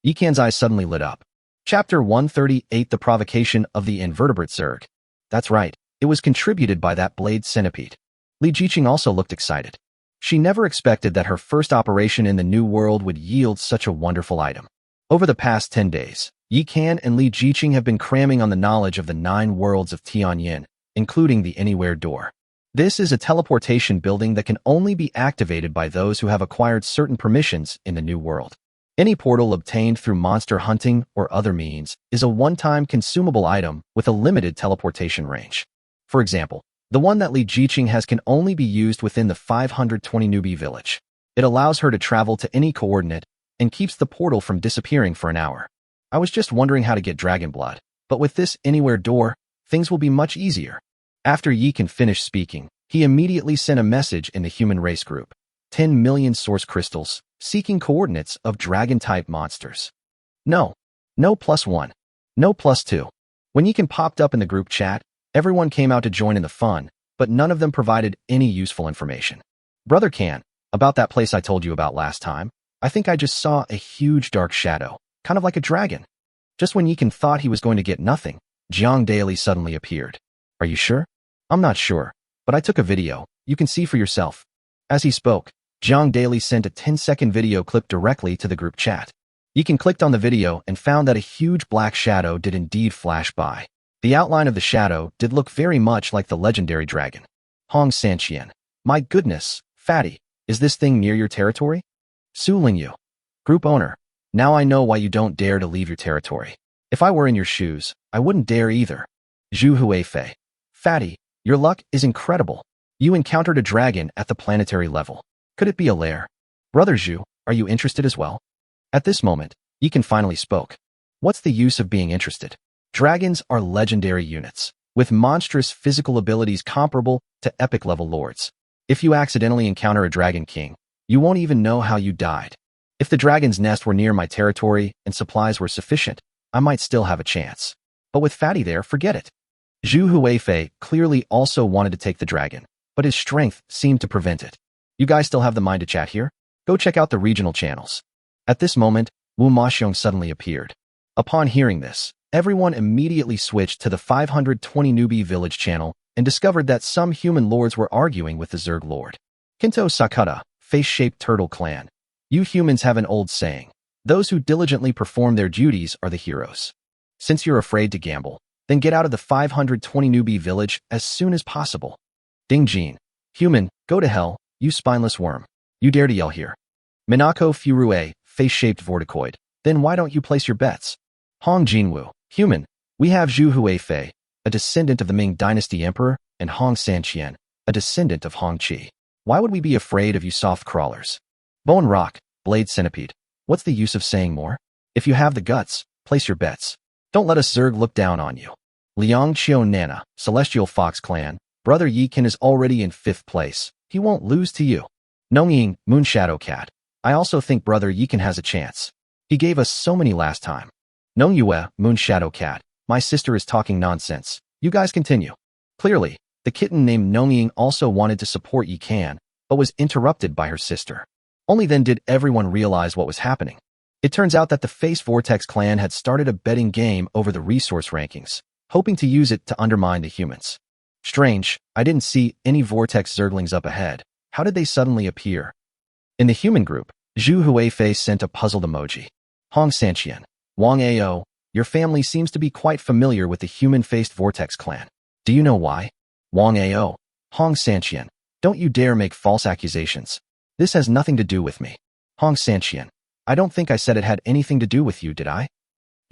Yikan's eyes suddenly lit up. Chapter 138 The Provocation of the Invertebrate Zerg. That's right, it was contributed by that blade centipede. Li Jiqing also looked excited. She never expected that her first operation in the new world would yield such a wonderful item. Over the past 10 days, Yi Kan and Li Jiqing have been cramming on the knowledge of the 9 worlds of Tianyin, including the Anywhere Door. This is a teleportation building that can only be activated by those who have acquired certain permissions in the new world. Any portal obtained through monster hunting or other means is a one-time consumable item with a limited teleportation range. For example, the one that Li Jiqing has can only be used within the 520 newbie village. It allows her to travel to any coordinate and keeps the portal from disappearing for an hour. I was just wondering how to get dragon blood, but with this Anywhere Door, things will be much easier. After Yikan finished speaking, he immediately sent a message in the human race group. 10 million source crystals, seeking coordinates of dragon-type monsters. No. No +1. No +2. When Yikan popped up in the group chat, everyone came out to join in the fun, but none of them provided any useful information. Brother Kan, about that place I told you about last time, I think I just saw a huge dark shadow, kind of like a dragon. Just when Yikan thought he was going to get nothing, Jiang Daily suddenly appeared. Are you sure? I'm not sure, but I took a video, you can see for yourself. As he spoke, Jiang Daily sent a 10-second video clip directly to the group chat. Yikan clicked on the video and found that a huge black shadow did indeed flash by. The outline of the shadow did look very much like the legendary dragon. Hong Sanqian. My goodness, Fatty, is this thing near your territory? Su Lingyu. Group owner. Now I know why you don't dare to leave your territory. If I were in your shoes, I wouldn't dare either. Zhu Huifei. Fatty, your luck is incredible. You encountered a dragon at the planetary level. Could it be a lair? Brother Zhu, are you interested as well? At this moment, Yikan finally spoke. What's the use of being interested? Dragons are legendary units, with monstrous physical abilities comparable to epic-level lords. If you accidentally encounter a dragon king, you won't even know how you died. If the dragon's nest were near my territory and supplies were sufficient, I might still have a chance. But with Fatty there, forget it. Zhu Huifei clearly also wanted to take the dragon, but his strength seemed to prevent it. You guys still have the mind to chat here? Go check out the regional channels. At this moment, Wu Maxiong suddenly appeared. Upon hearing this, everyone immediately switched to the 520 newbie village channel and discovered that some human lords were arguing with the Zerg lord. Kinto Sakuta, face-shaped turtle clan. You humans have an old saying. Those who diligently perform their duties are the heroes. Since you're afraid to gamble, then get out of the 520 newbie village as soon as possible. Ding Jin. Human, go to hell, you spineless worm. You dare to yell here. Minako Furue, face-shaped vorticoid. Then why don't you place your bets? Hong Jinwu. Human, we have Zhu Huifei, a descendant of the Ming Dynasty Emperor, and Hong Sanqian, a descendant of Hong Qi. Why would we be afraid of you soft crawlers? Bone Rock, Blade Centipede. What's the use of saying more? If you have the guts, place your bets. Don't let us Zerg look down on you. Liang Qiu Nana, Celestial Fox Clan. Brother Yikan is already in 5th place. He won't lose to you. Nongying, Moon Shadow Cat. I also think Brother Yikan has a chance. He gave us so many last time. Nongyue, Moon Shadow Cat. My sister is talking nonsense. You guys continue. Clearly, The kitten named Nomying also wanted to support Yi Kan, but was interrupted by her sister. Only then did everyone realize what was happening. It turns out that the Face Vortex clan had started a betting game over the resource rankings, hoping to use it to undermine the humans. Strange, I didn't see any Vortex Zerglings up ahead. How did they suddenly appear? In the human group, Zhu Huifei sent a puzzled emoji. Hong Sanqian, Wang Ao, your family seems to be quite familiar with the human-faced Vortex clan. Do you know why? Wang Ao, Hong Sanqian, don't you dare make false accusations. This has nothing to do with me. Hong Sanqian, I don't think I said it had anything to do with you, did I?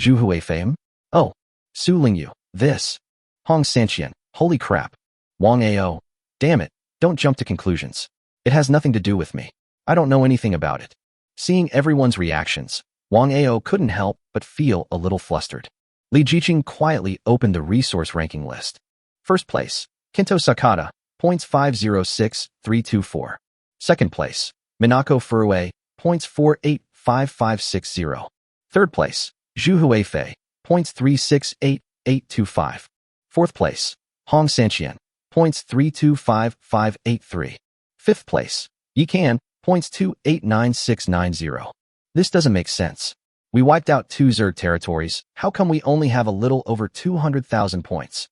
Zhu Huifei, oh, Su Lingyu, this. Hong Sanqian, holy crap. Wang Ao, damn it, don't jump to conclusions. It has nothing to do with me. I don't know anything about it. Seeing everyone's reactions, Wang Ao couldn't help but feel a little flustered. Li Jiqing quietly opened the resource ranking list. First place, Kinto Sakata, points 506324. Second place, Minako Furue, points 485560. Third place, Zhu Huifei, points 368825. Fourth place, Hong Sanqian, points 325583. Fifth place, Yi Kan, points 289690. This doesn't make sense. We wiped out 2 Zerg territories, how come we only have a little over 200,000 points?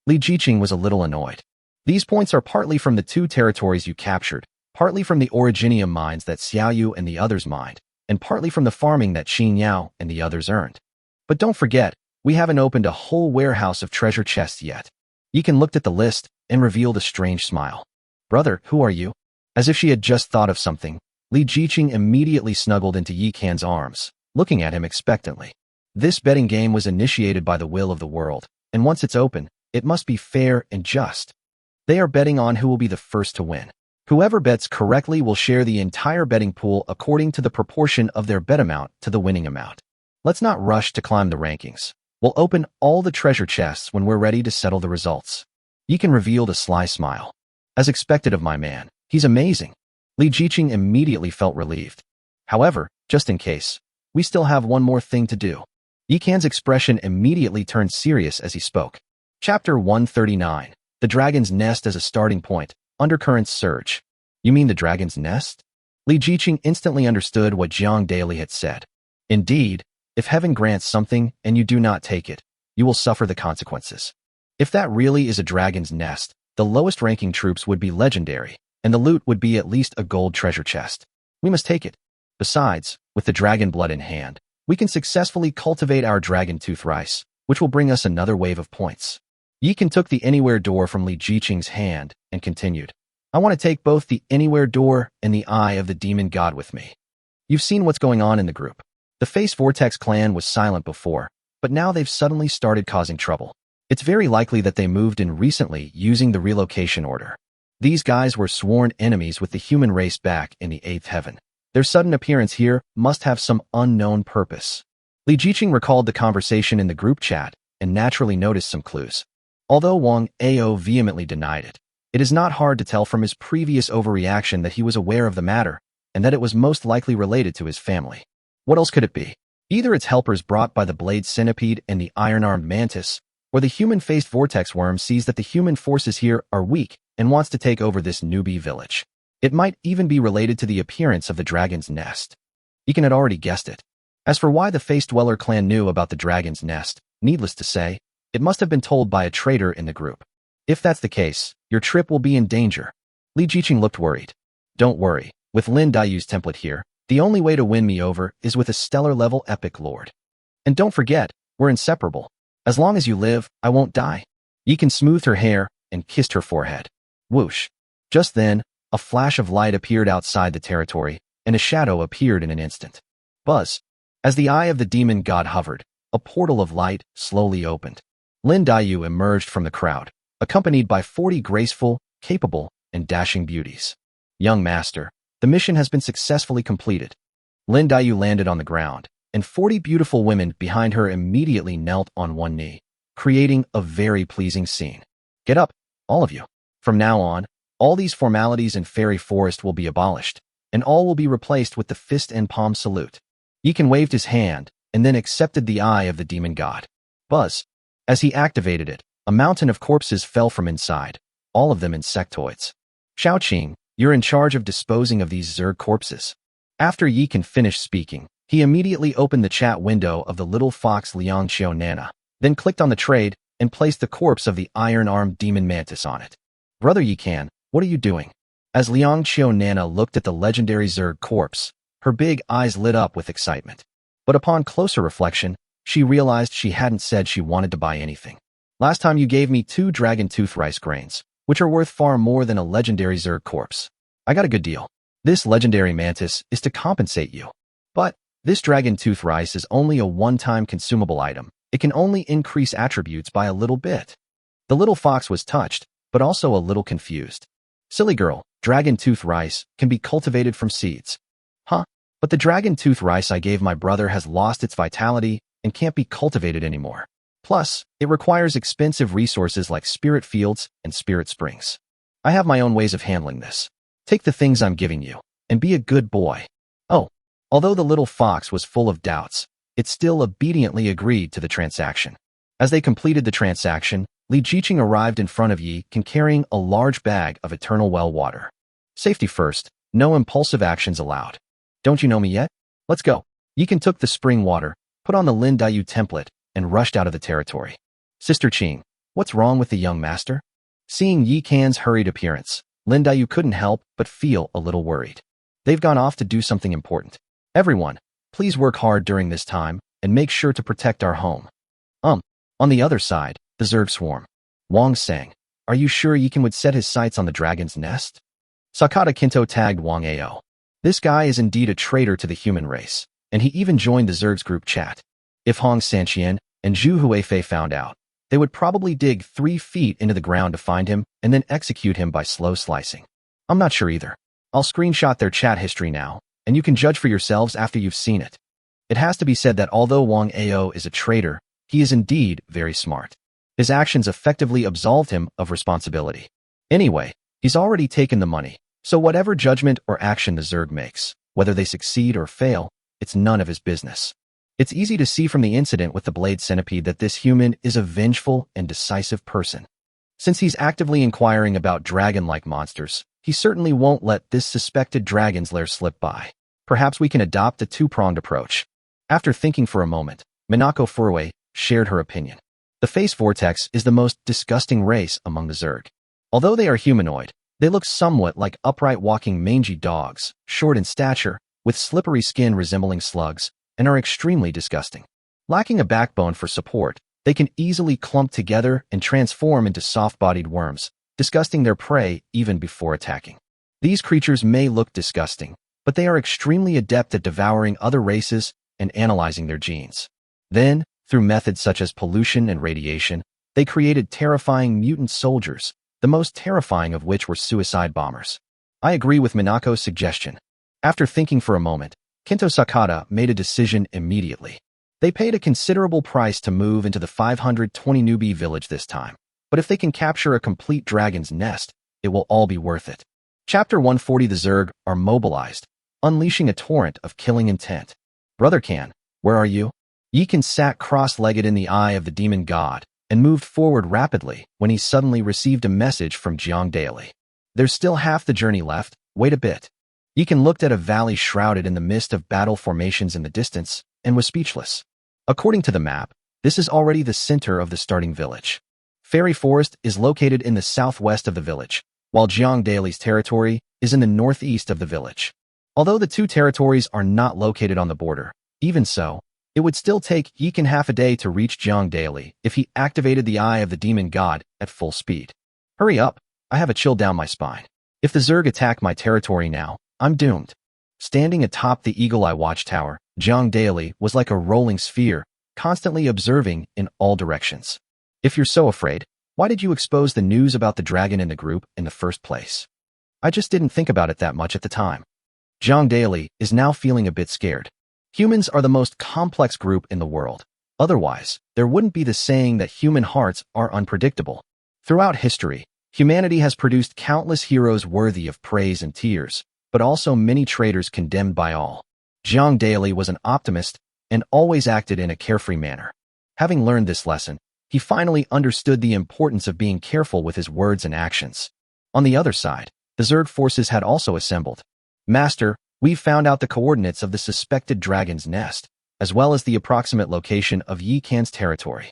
Li Jiqing was a little annoyed. These points are partly from the 2 territories you captured, partly from the originium mines that Xiaoyu and the others mined, and partly from the farming that Xin Yao and the others earned. But don't forget, we haven't opened a whole warehouse of treasure chests yet. Yi Kan looked at the list and revealed a strange smile. Brother, who are you? As if she had just thought of something, Li Jiqing immediately snuggled into Yi Kan's arms, looking at him expectantly. This betting game was initiated by the will of the world, and once it's open, it must be fair and just. They are betting on who will be the first to win. Whoever bets correctly will share the entire betting pool according to the proportion of their bet amount to the winning amount. Let's not rush to climb the rankings. We'll open all the treasure chests when we're ready to settle the results. Yi Kan revealed a sly smile. As expected of my man, he's amazing. Li Jiqing immediately felt relieved. However, just in case, we still have one more thing to do. Yi Kan's expression immediately turned serious as he spoke. Chapter 139. The Dragon's Nest as a Starting Point. Undercurrents Surge. You mean the Dragon's Nest? Li Jiqing instantly understood what Jiang Daily had said. Indeed, if heaven grants something and you do not take it, you will suffer the consequences. If that really is a dragon's nest, the lowest ranking troops would be legendary, and the loot would be at least a gold treasure chest. We must take it. Besides, with the dragon blood in hand, we can successfully cultivate our dragon tooth rice, which will bring us another wave of points. Yi Kan took the anywhere door from Li Jiqing's hand and continued. I want to take both the anywhere door and the eye of the demon god with me. You've seen what's going on in the group. The Face Vortex clan was silent before, but now they've suddenly started causing trouble. It's very likely that they moved in recently using the relocation order. These guys were sworn enemies with the human race back in the 8th heaven. Their sudden appearance here must have some unknown purpose. Li Jiqing recalled the conversation in the group chat and naturally noticed some clues. Although Wang Ao vehemently denied it, it is not hard to tell from his previous overreaction that he was aware of the matter and that it was most likely related to his family. What else could it be? Either it's helpers brought by the blade centipede and the iron-armed mantis, or the human-faced vortex worm sees that the human forces here are weak and wants to take over this newbie village. It might even be related to the appearance of the dragon's nest. Yi Kan had already guessed it. As for why the Face Dweller clan knew about the dragon's nest, needless to say, it must have been told by a traitor in the group. If that's the case, your trip will be in danger. Li Jiqing looked worried. Don't worry, with Lin Daiyu's template here, the only way to win me over is with a stellar-level epic lord. And don't forget, we're inseparable. As long as you live, I won't die. Yi Kan smoothed her hair and kissed her forehead. Whoosh. Just then, a flash of light appeared outside the territory, and a shadow appeared in an instant. Buzz. As the eye of the demon god hovered, a portal of light slowly opened. Lin Daiyu emerged from the crowd, accompanied by 40 graceful, capable, and dashing beauties. Young master, the mission has been successfully completed. Lin Daiyu landed on the ground, and 40 beautiful women behind her immediately knelt on one knee, creating a very pleasing scene. Get up, all of you. From now on, all these formalities in Fairy Forest will be abolished, and all will be replaced with the fist and palm salute. Yi Kan waved his hand, and then accepted the eye of the demon god. Buzz. As he activated it, a mountain of corpses fell from inside, all of them insectoids. Xiaoqing, you're in charge of disposing of these Zerg corpses. After Yi Can finished speaking, he immediately opened the chat window of the little fox Liang Xiao Nana, then clicked on the trade and placed the corpse of the iron-armed demon mantis on it. Brother Yi Can, what are you doing? As Liang Xiao Nana looked at the legendary Zerg corpse, her big eyes lit up with excitement. But upon closer reflection, she realized she hadn't said she wanted to buy anything. Last time you gave me 2 dragon tooth rice grains, which are worth far more than a legendary Zerg corpse. I got a good deal. This legendary mantis is to compensate you. But this dragon tooth rice is only a one-time consumable item. It can only increase attributes by a little bit. The little fox was touched, but also a little confused. Silly girl, dragon tooth rice can be cultivated from seeds. Huh? But the dragon tooth rice I gave my brother has lost its vitality and can't be cultivated anymore. Plus, it requires expensive resources like spirit fields and spirit springs. I have my own ways of handling this. Take the things I'm giving you, and be a good boy. Oh, although the little fox was full of doubts, it still obediently agreed to the transaction. As they completed the transaction, Li Jiqing arrived in front of Yi Can carrying a large bag of eternal well water. Safety first, no impulsive actions allowed. Don't you know me yet? Let's go. Yi Can took the spring water, put on the Lin Dayu template, and rushed out of the territory. Sister Qing, what's wrong with the young master? Seeing Yi Can's hurried appearance, Lin Dayu couldn't help but feel a little worried. They've gone off to do something important. Everyone, please work hard during this time and make sure to protect our home. On the other side, the Zerg swarm. Wang sang, are you sure Yi Can would set his sights on the dragon's nest? Sakata Kinto tagged Wang Ao. This guy is indeed a traitor to the human race, and he even joined the Zerg's group chat. If Hong Sanqian and Zhu Huifei found out, they would probably dig 3 feet into the ground to find him and then execute him by slow slicing. I'm not sure either. I'll screenshot their chat history now, and you can judge for yourselves after you've seen it. It has to be said that although Wang Ao is a traitor, he is indeed very smart. His actions effectively absolved him of responsibility. Anyway, he's already taken the money, so whatever judgment or action the Zerg makes, whether they succeed or fail, it's none of his business. It's easy to see from the incident with the Blade Centipede that this human is a vengeful and decisive person. Since he's actively inquiring about dragon-like monsters, he certainly won't let this suspected dragon's lair slip by. Perhaps we can adopt a 2-pronged approach. After thinking for a moment, Minako Furue shared her opinion. The Face Vortex is the most disgusting race among the Zerg. Although they are humanoid, they look somewhat like upright walking mangy dogs, short in stature, with slippery skin resembling slugs, and are extremely disgusting. Lacking a backbone for support, they can easily clump together and transform into soft-bodied worms, disgusting their prey even before attacking. These creatures may look disgusting, but they are extremely adept at devouring other races and analyzing their genes. Then, through methods such as pollution and radiation, they created terrifying mutant soldiers, the most terrifying of which were suicide bombers. I agree with Minako's suggestion. After thinking for a moment, Kinto Sakata made a decision immediately. They paid a considerable price to move into the 520 newbie village this time, but if they can capture a complete dragon's nest, it will all be worth it. Chapter 140. The Zerg are mobilized, unleashing a torrent of killing intent. Brother Can, where are you? Yi Can sat cross-legged in the eye of the demon god and moved forward rapidly when he suddenly received a message from Jiang Daily. There's still half the journey left, wait a bit. Yi Can looked at a valley shrouded in the mist of battle formations in the distance and was speechless. According to the map, this is already the center of the starting village. Fairy Forest is located in the southwest of the village, while Jiang Daily's territory is in the northeast of the village. Although the two territories are not located on the border, even so, it would still take Yi Can half a day to reach Jiang Daily if he activated the Eye of the Demon God at full speed. Hurry up, I have a chill down my spine. If the Zerg attack my territory now, I'm doomed. Standing atop the Eagle Eye Watchtower, Jiang Daily was like a rolling sphere, constantly observing in all directions. If you're so afraid, why did you expose the news about the dragon in the group in the first place? I just didn't think about it that much at the time. Jiang Daily is now feeling a bit scared. Humans are the most complex group in the world. Otherwise, there wouldn't be the saying that human hearts are unpredictable. Throughout history, humanity has produced countless heroes worthy of praise and tears, but also many traitors condemned by all. Jiang Daily was an optimist and always acted in a carefree manner. Having learned this lesson, He finally understood the importance of being careful with his words and actions. On the other side, the Zerg forces had also assembled. Master, we've found out the coordinates of the suspected dragon's nest, as well as the approximate location of Yi Kan's territory.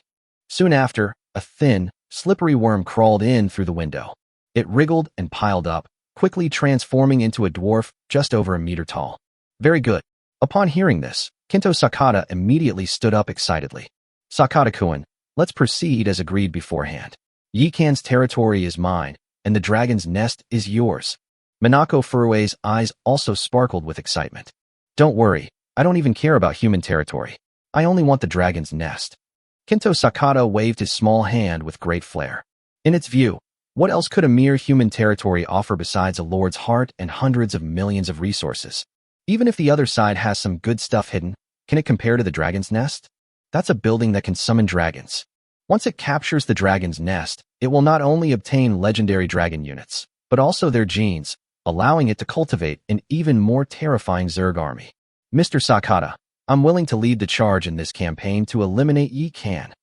Soon after, a thin, slippery worm crawled in through the window. It wriggled and piled up, quickly transforming into a dwarf just over a meter tall. Very good. Upon hearing this, Kinto Sakata immediately stood up excitedly. Sakata-kun, let's proceed as agreed beforehand. Yi Kan's territory is mine, and the dragon's nest is yours. Minako Furue's eyes also sparkled with excitement. Don't worry, I don't even care about human territory. I only want the dragon's nest. Kinto Sakata waved his small hand with great flair. In its view, what else could a mere human territory offer besides a lord's heart and hundreds of millions of resources? Even if the other side has some good stuff hidden, can it compare to the dragon's nest? That's a building that can summon dragons. Once it captures the dragon's nest, it will not only obtain legendary dragon units, but also their genes, allowing it to cultivate an even more terrifying Zerg army. Mr. Sakata, I'm willing to lead the charge in this campaign to eliminate Yi Kan.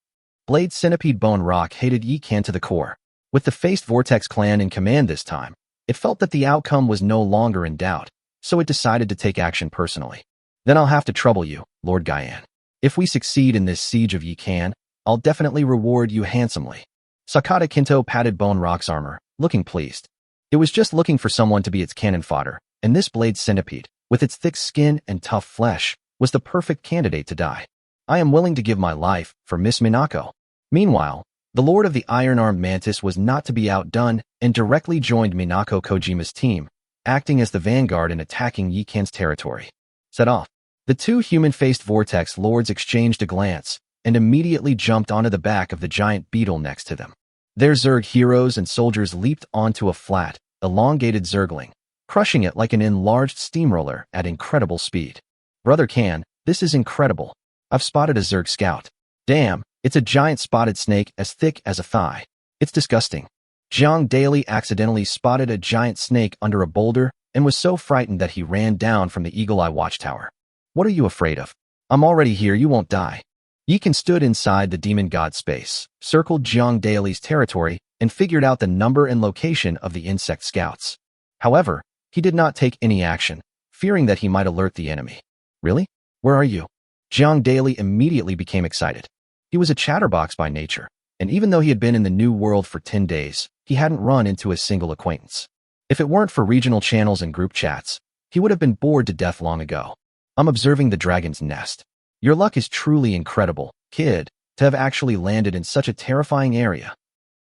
Blade Centipede Bone Rock hated Yi Kan to the core. With the Faced Vortex clan in command this time, it felt that the outcome was no longer in doubt, so it decided to take action personally. Then I'll have to trouble you, Lord Gyan. If we succeed in this siege of Yi Kan, I'll definitely reward you handsomely. Sakata Kinto patted Bone Rock's armor, looking pleased. It was just looking for someone to be its cannon fodder, and this blade centipede, with its thick skin and tough flesh, was the perfect candidate to die. I am willing to give my life for Miss Minako. Meanwhile, the Lord of the Iron-Armed Mantis was not to be outdone and directly joined Minako Kojima's team, acting as the vanguard in attacking Yi Kan's territory. Set off. The two human-faced Vortex Lords exchanged a glance and immediately jumped onto the back of the giant beetle next to them. Their Zerg heroes and soldiers leaped onto a flat, elongated Zergling, crushing it like an enlarged steamroller at incredible speed. Brother Kan, this is incredible. I've spotted a Zerg scout. Damn, it's a giant spotted snake as thick as a thigh. It's disgusting. Jiang Daily accidentally spotted a giant snake under a boulder and was so frightened that he ran down from the Eagle Eye watchtower. What are you afraid of? I'm already here, you won't die. Yi Kan stood inside the demon god space, circled Jiang Daily's territory, and figured out the number and location of the insect scouts. However, he did not take any action, fearing that he might alert the enemy. Really? Where are you? Jiang Daily immediately became excited. He was a chatterbox by nature, and even though he had been in the New World for 10 days, he hadn't run into a single acquaintance. If it weren't for regional channels and group chats, he would have been bored to death long ago. I'm observing the dragon's nest. Your luck is truly incredible, kid, to have actually landed in such a terrifying area.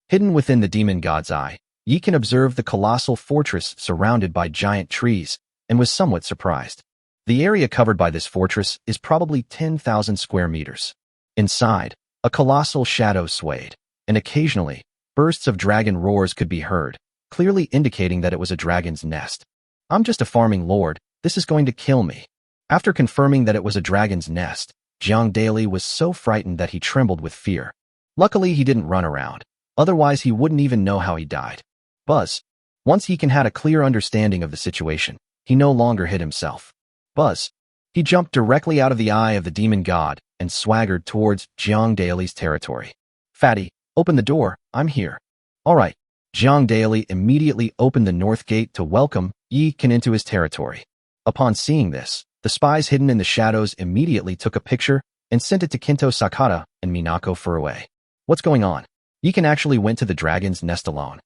Hidden within the demon god's eye, Yi Kan observed the colossal fortress surrounded by giant trees and was somewhat surprised. The area covered by this fortress is probably 10,000 square meters. Inside, a colossal shadow swayed, and occasionally, bursts of dragon roars could be heard, clearly indicating that it was a dragon's nest. I'm just a farming lord, this is going to kill me. After confirming that it was a dragon's nest, Jiang Daily was so frightened that he trembled with fear. Luckily, he didn't run around. Otherwise, he wouldn't even know how he died. Buzz. Once Yi Kan had a clear understanding of the situation, he no longer hid himself. Buzz. He jumped directly out of the eye of the demon god and swaggered towards Jiang Daily's territory. Fatty, open the door, I'm here. All right. Jiang Daily immediately opened the north gate to welcome Yi Kan into his territory. Upon seeing this, the spies hidden in the shadows immediately took a picture and sent it to Kinto Sakata and Minako Furue. What's going on? Yi Kan actually went to the dragon's nest alone.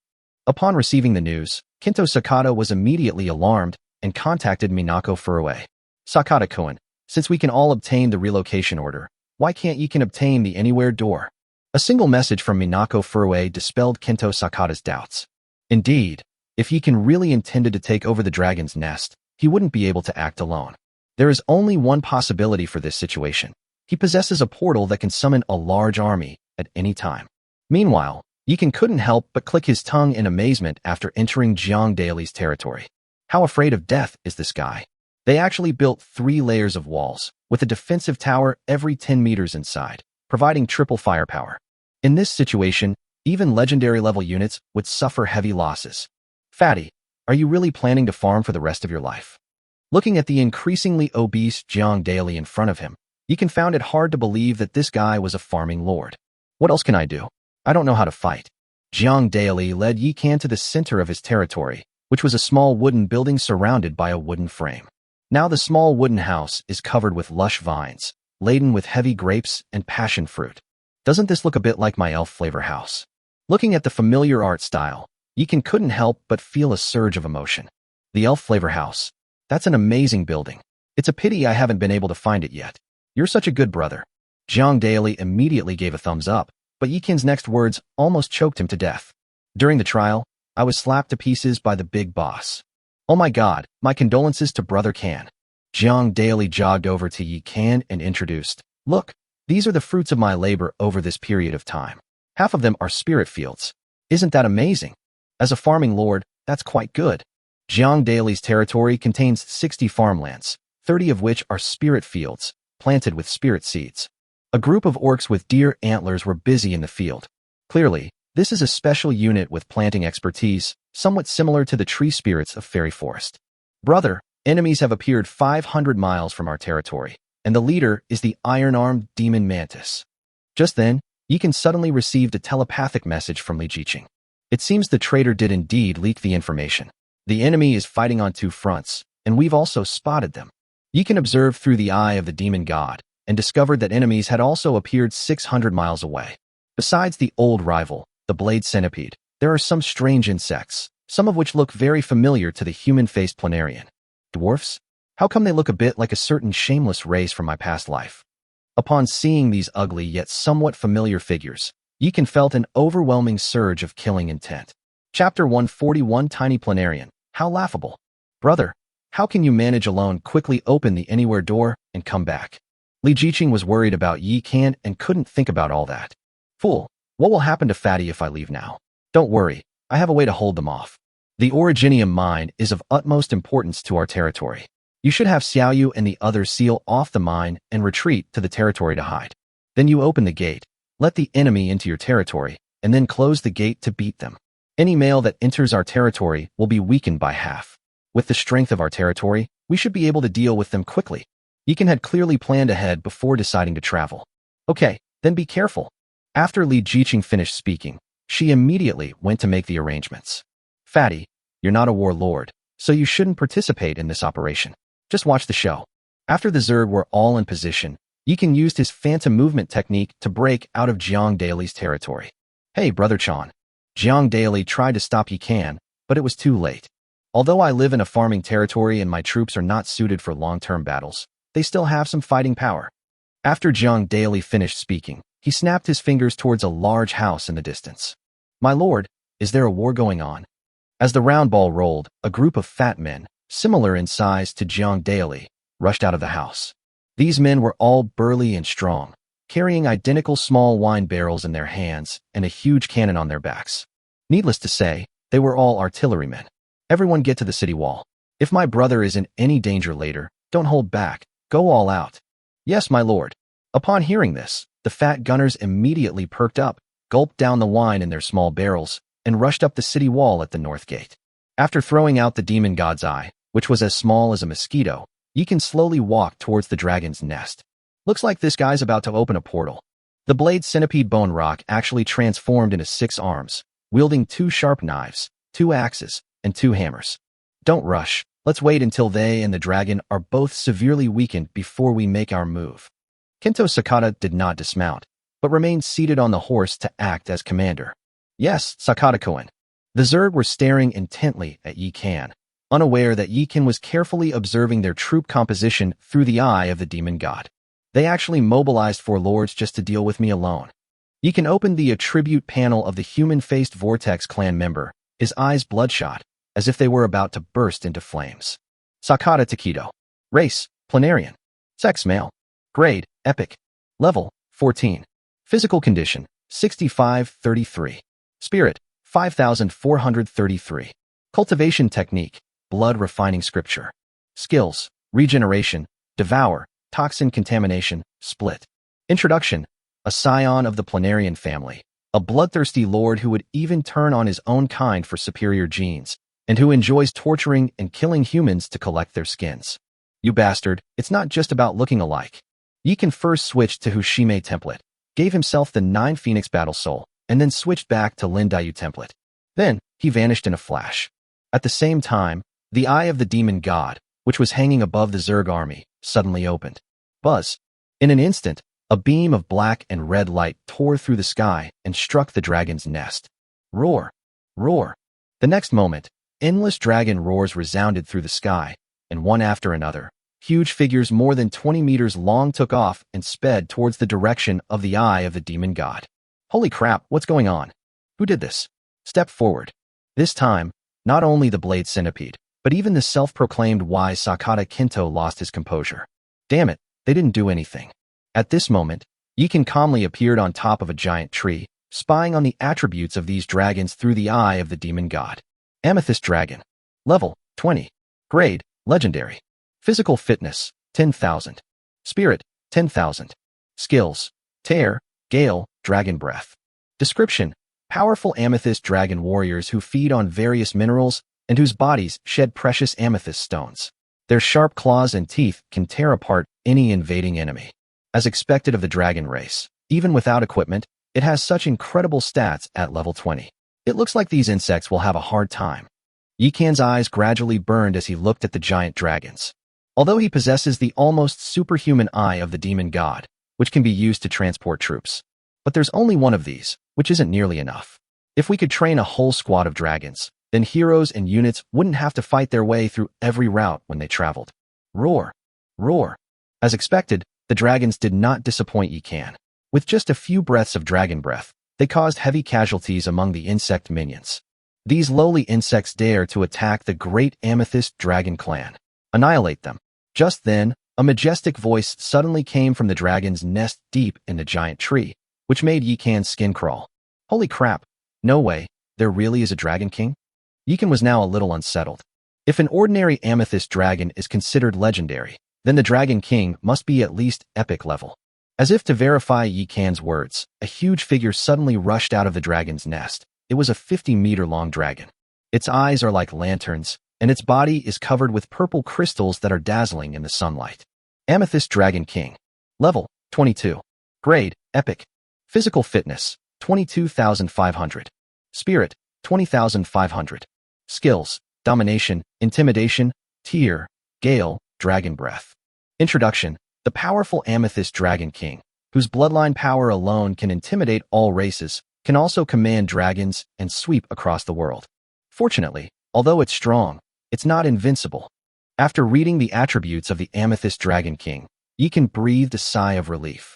Upon receiving the news, Kinto Sakata was immediately alarmed and contacted Minako Furue. Sakata-kun, since we can all obtain the relocation order, why can't Yi Kan obtain the anywhere door? A single message from Minako Furue dispelled Kinto Sakata's doubts. Indeed, if Yi Kan really intended to take over the dragon's nest, he wouldn't be able to act alone. There is only one possibility for this situation. He possesses a portal that can summon a large army at any time. Meanwhile, Yi Kan couldn't help but click his tongue in amazement after entering Jiang Daily's territory. How afraid of death is this guy? They actually built 3 layers of walls, with a defensive tower every 10 meters inside, providing triple firepower. In this situation, even legendary level units would suffer heavy losses. Fatty, are you really planning to farm for the rest of your life? Looking at the increasingly obese Jiang Daily in front of him, Yi Kan found it hard to believe that this guy was a farming lord. What else can I do? I don't know how to fight. Jiang Daili led Yi Kan to the center of his territory, which was a small wooden building surrounded by a wooden frame. Now the small wooden house is covered with lush vines, laden with heavy grapes and passion fruit. Doesn't this look a bit like my elf flavor house? Looking at the familiar art style, Yi Kan couldn't help but feel a surge of emotion. The elf flavor house. That's an amazing building. It's a pity I haven't been able to find it yet. You're such a good brother. Jiang Daili immediately gave a thumbs up, but Yi Kan's next words almost choked him to death. During the trial, I was slapped to pieces by the big boss. Oh my god, my condolences to Brother Kan. Jiang Daili jogged over to Yi Kan and introduced, Look, these are the fruits of my labor over this period of time. Half of them are spirit fields. Isn't that amazing? As a farming lord, that's quite good. Jiang Daili's territory contains 60 farmlands, 30 of which are spirit fields, planted with spirit seeds. A group of orcs with deer antlers were busy in the field. Clearly, this is a special unit with planting expertise, somewhat similar to the tree spirits of Fairy Forest. Brother, enemies have appeared 500 miles from our territory, and the leader is the iron-armed demon mantis. Just then, Yi Kan suddenly received a telepathic message from Li Jiqing. It seems the traitor did indeed leak the information. The enemy is fighting on two fronts, and we've also spotted them. Yi Kan observed through the eye of the demon god, and discovered that enemies had also appeared 600 miles away. Besides the old rival, the blade centipede, there are some strange insects, some of which look very familiar to the human-faced planarian. Dwarfs? How come they look a bit like a certain shameless race from my past life? Upon seeing these ugly yet somewhat familiar figures, Yi Kan felt an overwhelming surge of killing intent. Chapter 141 Tiny Planarian. How laughable. Brother, how can you manage alone quickly open the anywhere door and come back? Li Jiqing was worried about Yi Kan and couldn't think about all that. Fool, what will happen to Fatty if I leave now? Don't worry, I have a way to hold them off. The Originium mine is of utmost importance to our territory. You should have Xiaoyu and the others seal off the mine and retreat to the territory to hide. Then you open the gate, let the enemy into your territory, and then close the gate to beat them. Any male that enters our territory will be weakened by half. With the strength of our territory, we should be able to deal with them quickly. Yi Kan had clearly planned ahead before deciding to travel. Okay, then be careful. After Li Jiqing finished speaking, she immediately went to make the arrangements. Fatty, you're not a warlord, so you shouldn't participate in this operation. Just watch the show. After the Zerg were all in position, Yi Kan used his phantom movement technique to break out of Jiang Daili's territory. Hey, Brother Chan. Jiang Daili tried to stop Yi Kan, but it was too late. Although I live in a farming territory and my troops are not suited for long-term battles, they still have some fighting power. After Jiang Daili finished speaking, he snapped his fingers towards a large house in the distance. My lord, is there a war going on? As the round ball rolled, a group of fat men, similar in size to Jiang Daili, rushed out of the house. These men were all burly and strong, carrying identical small wine barrels in their hands and a huge cannon on their backs. Needless to say, they were all artillerymen. Everyone get to the city wall. If my brother is in any danger later, don't hold back. Go all out. Yes, my lord. Upon hearing this, the fat gunners immediately perked up, gulped down the wine in their small barrels, and rushed up the city wall at the north gate. After throwing out the demon god's eye, which was as small as a mosquito, Yi Kan slowly walked towards the dragon's nest. Looks like this guy's about to open a portal. The blade centipede bone rock actually transformed into 6 arms, wielding 2 sharp knives, 2 axes, and 2 hammers. Don't rush. Let's wait until they and the dragon are both severely weakened before we make our move. Kento Sakata did not dismount, but remained seated on the horse to act as commander. Yes, Sakata-kun. The Zerg were staring intently at Yi Kan, unaware that Yi Kan was carefully observing their troop composition through the eye of the demon god. They actually mobilized 4 lords just to deal with me alone. Yi Kan opened the attribute panel of the human-faced Vortex clan member, his eyes bloodshot, as if they were about to burst into flames. Sakata Takedo. Race, Planarian. Sex, male. Grade, Epic. Level, 14. Physical condition, 6533. Spirit, 5433. Cultivation technique, blood refining scripture. Skills, regeneration, devour, toxin contamination, split. Introduction, a scion of the Planarian family, a bloodthirsty lord who would even turn on his own kind for superior genes, and who enjoys torturing and killing humans to collect their skins. You bastard, it's not just about looking alike. Yi Kan first switched to Hushime template, gave himself the 9 Phoenix Battle Soul, and then switched back to Lin Daiyu template. Then, he vanished in a flash. At the same time, the eye of the demon god, which was hanging above the Zerg army, suddenly opened. Buzz! In an instant, a beam of black and red light tore through the sky and struck the dragon's nest. Roar! Roar! The next moment, endless dragon roars resounded through the sky, and one after another, huge figures more than 20 meters long took off and sped towards the direction of the eye of the demon god. Holy crap, what's going on? Who did this? Step forward. This time, not only the blade centipede, but even the self-proclaimed wise Sakata Kinto lost his composure. Damn it, they didn't do anything. At this moment, Yikan calmly appeared on top of a giant tree, spying on the attributes of these dragons through the eye of the demon god. Amethyst Dragon. Level, 20. Grade, Legendary. Physical Fitness, 10,000. Spirit, 10,000. Skills, Tear, Gale, Dragon Breath. Description: powerful amethyst dragon warriors who feed on various minerals and whose bodies shed precious amethyst stones. Their sharp claws and teeth can tear apart any invading enemy. As expected of the dragon race, even without equipment, it has such incredible stats at level 20. It looks like these insects will have a hard time. Yikan's eyes gradually burned as he looked at the giant dragons. Although he possesses the almost superhuman eye of the demon god, which can be used to transport troops. But there's only one of these, which isn't nearly enough. If we could train a whole squad of dragons, then heroes and units wouldn't have to fight their way through every route when they traveled. Roar! Roar! As expected, the dragons did not disappoint Yikan. With just a few breaths of dragon breath, they caused heavy casualties among the insect minions. These lowly insects dare to attack the great amethyst dragon clan. Annihilate them. Just then, a majestic voice suddenly came from the dragon's nest deep in the giant tree, which made Yikan's skin crawl. Holy crap, no way, there really is a dragon king? Yikan was now a little unsettled. If an ordinary amethyst dragon is considered legendary, then the dragon king must be at least epic level. As if to verify Yikan's words, a huge figure suddenly rushed out of the dragon's nest. It was a 50-meter-long dragon. Its eyes are like lanterns, and its body is covered with purple crystals that are dazzling in the sunlight. Amethyst Dragon King. Level, 22. Grade, Epic. Physical Fitness, 22,500. Spirit, 20,500. Skills, Domination, Intimidation, Tear, Gale, Dragon Breath. Introduction: the powerful Amethyst Dragon King, whose bloodline power alone can intimidate all races, can also command dragons and sweep across the world. Fortunately, although it's strong, it's not invincible. After reading the attributes of the Amethyst Dragon King, Yikan breathed a sigh of relief.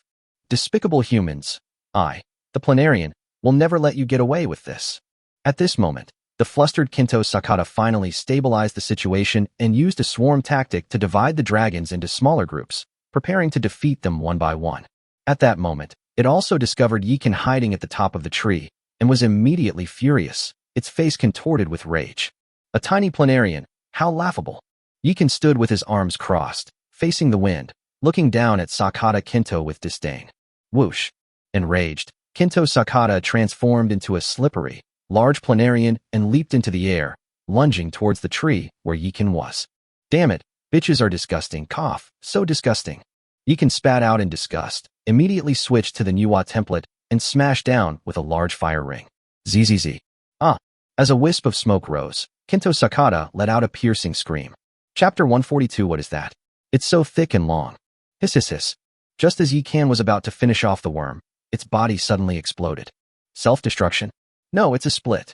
Despicable humans, I, the Planarian, will never let you get away with this. At this moment, the flustered Kinto Sakata finally stabilized the situation and used a swarm tactic to divide the dragons into smaller groups, preparing to defeat them one by one. At that moment, it also discovered Yikan hiding at the top of the tree, and was immediately furious, its face contorted with rage. A tiny Planarian, how laughable. Yikan stood with his arms crossed, facing the wind, looking down at Sakata Kinto with disdain. Whoosh! Enraged, Kinto Sakata transformed into a slippery, large Planarian and leaped into the air, lunging towards the tree where Yikan was. Damn it, bitches are disgusting, cough, so disgusting. Yikan spat out in disgust, immediately switched to the Nuwa template, and smashed down with a large fire ring. Zzz. Ah! As a wisp of smoke rose, Kinto Sakata let out a piercing scream. Chapter 142. What is that? It's so thick and long. Hiss hiss hiss. Just as Yikan was about to finish off the worm, its body suddenly exploded. Self-destruction? No, it's a split.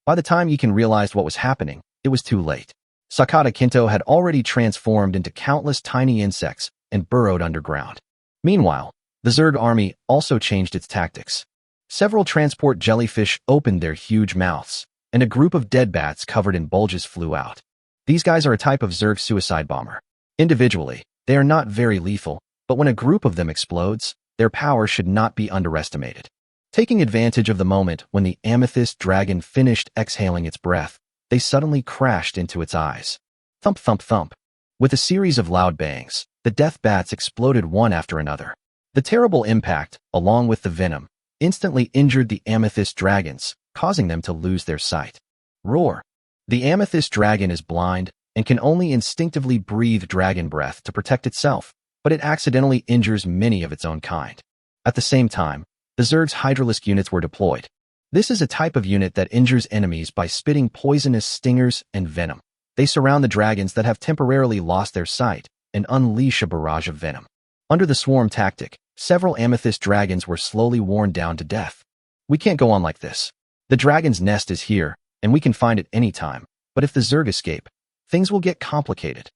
By the time Yikan realized what was happening, it was too late. Sakata Kinto had already transformed into countless tiny insects and burrowed underground. Meanwhile, the Zerg army also changed its tactics. Several transport jellyfish opened their huge mouths, and a group of dead bats covered in bulges flew out. These guys are a type of Zerg suicide bomber. Individually, they are not very lethal, but when a group of them explodes, their power should not be underestimated. Taking advantage of the moment when the amethyst dragon finished exhaling its breath, they suddenly crashed into its eyes. Thump thump thump. With a series of loud bangs, the death bats exploded one after another. The terrible impact, along with the venom, instantly injured the amethyst dragons, causing them to lose their sight. Roar! The amethyst dragon is blind and can only instinctively breathe dragon breath to protect itself, but it accidentally injures many of its own kind. At the same time, the Zerg's Hydralisk units were deployed. This is a type of unit that injures enemies by spitting poisonous stingers and venom. They surround the dragons that have temporarily lost their sight and unleash a barrage of venom. Under the swarm tactic, several amethyst dragons were slowly worn down to death. We can't go on like this. The dragon's nest is here, and we can find it any time, but if the Zerg escape, things will get complicated.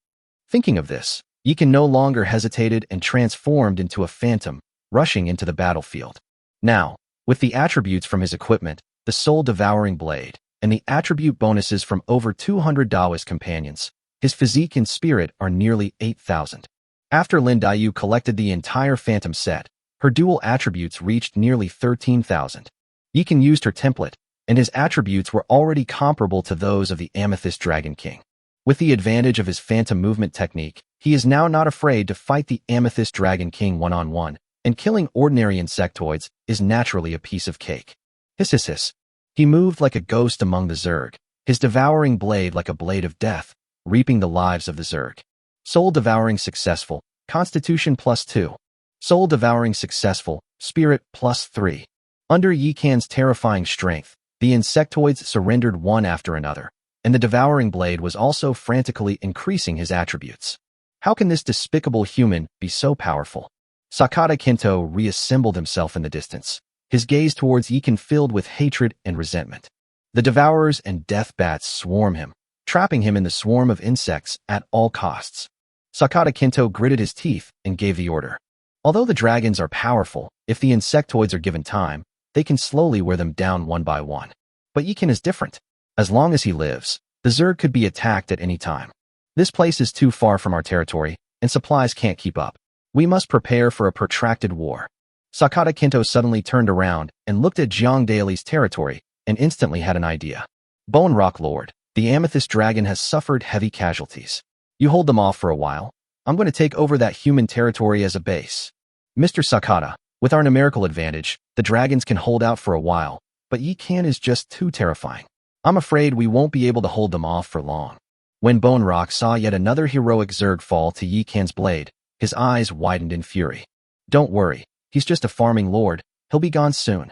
Thinking of this, Yikan no longer hesitated and transformed into a phantom, rushing into the battlefield. Now, with the attributes from his equipment, the soul-devouring blade, and the attribute bonuses from over 200 Taoist companions, his physique and spirit are nearly 8,000. After Lin Daiyu collected the entire phantom set, her dual attributes reached nearly 13,000. Yikan used her template, and his attributes were already comparable to those of the Amethyst Dragon King. With the advantage of his phantom movement technique, he is now not afraid to fight the Amethyst Dragon King one-on-one, and killing ordinary insectoids is naturally a piece of cake. Hiss hiss hiss. He moved like a ghost among the Zerg, his devouring blade like a blade of death, reaping the lives of the Zerg. Soul devouring successful, Constitution +2. Soul devouring successful, Spirit +3. Under Yikan's terrifying strength, the insectoids surrendered one after another, and the devouring blade was also frantically increasing his attributes. How can this despicable human be so powerful? Sakata Kinto reassembled himself in the distance, his gaze towards Yikan filled with hatred and resentment. The devourers and death bats swarm him, trapping him in the swarm of insects at all costs. Sakata Kinto gritted his teeth and gave the order. Although the dragons are powerful, if the insectoids are given time, they can slowly wear them down one by one. But Yikan is different. As long as he lives, the Zerg could be attacked at any time. This place is too far from our territory, and supplies can't keep up. We must prepare for a protracted war. Sakata Kinto suddenly turned around and looked at Jiang Daili's territory and instantly had an idea. Bone Rock Lord, the Amethyst Dragon has suffered heavy casualties. You hold them off for a while. I'm going to take over that human territory as a base. Mr. Sakata, with our numerical advantage, the dragons can hold out for a while, but Yikan is just too terrifying. I'm afraid we won't be able to hold them off for long. When Bone Rock saw yet another heroic Zerg fall to Yikan's blade, his eyes widened in fury. Don't worry, he's just a farming lord, he'll be gone soon.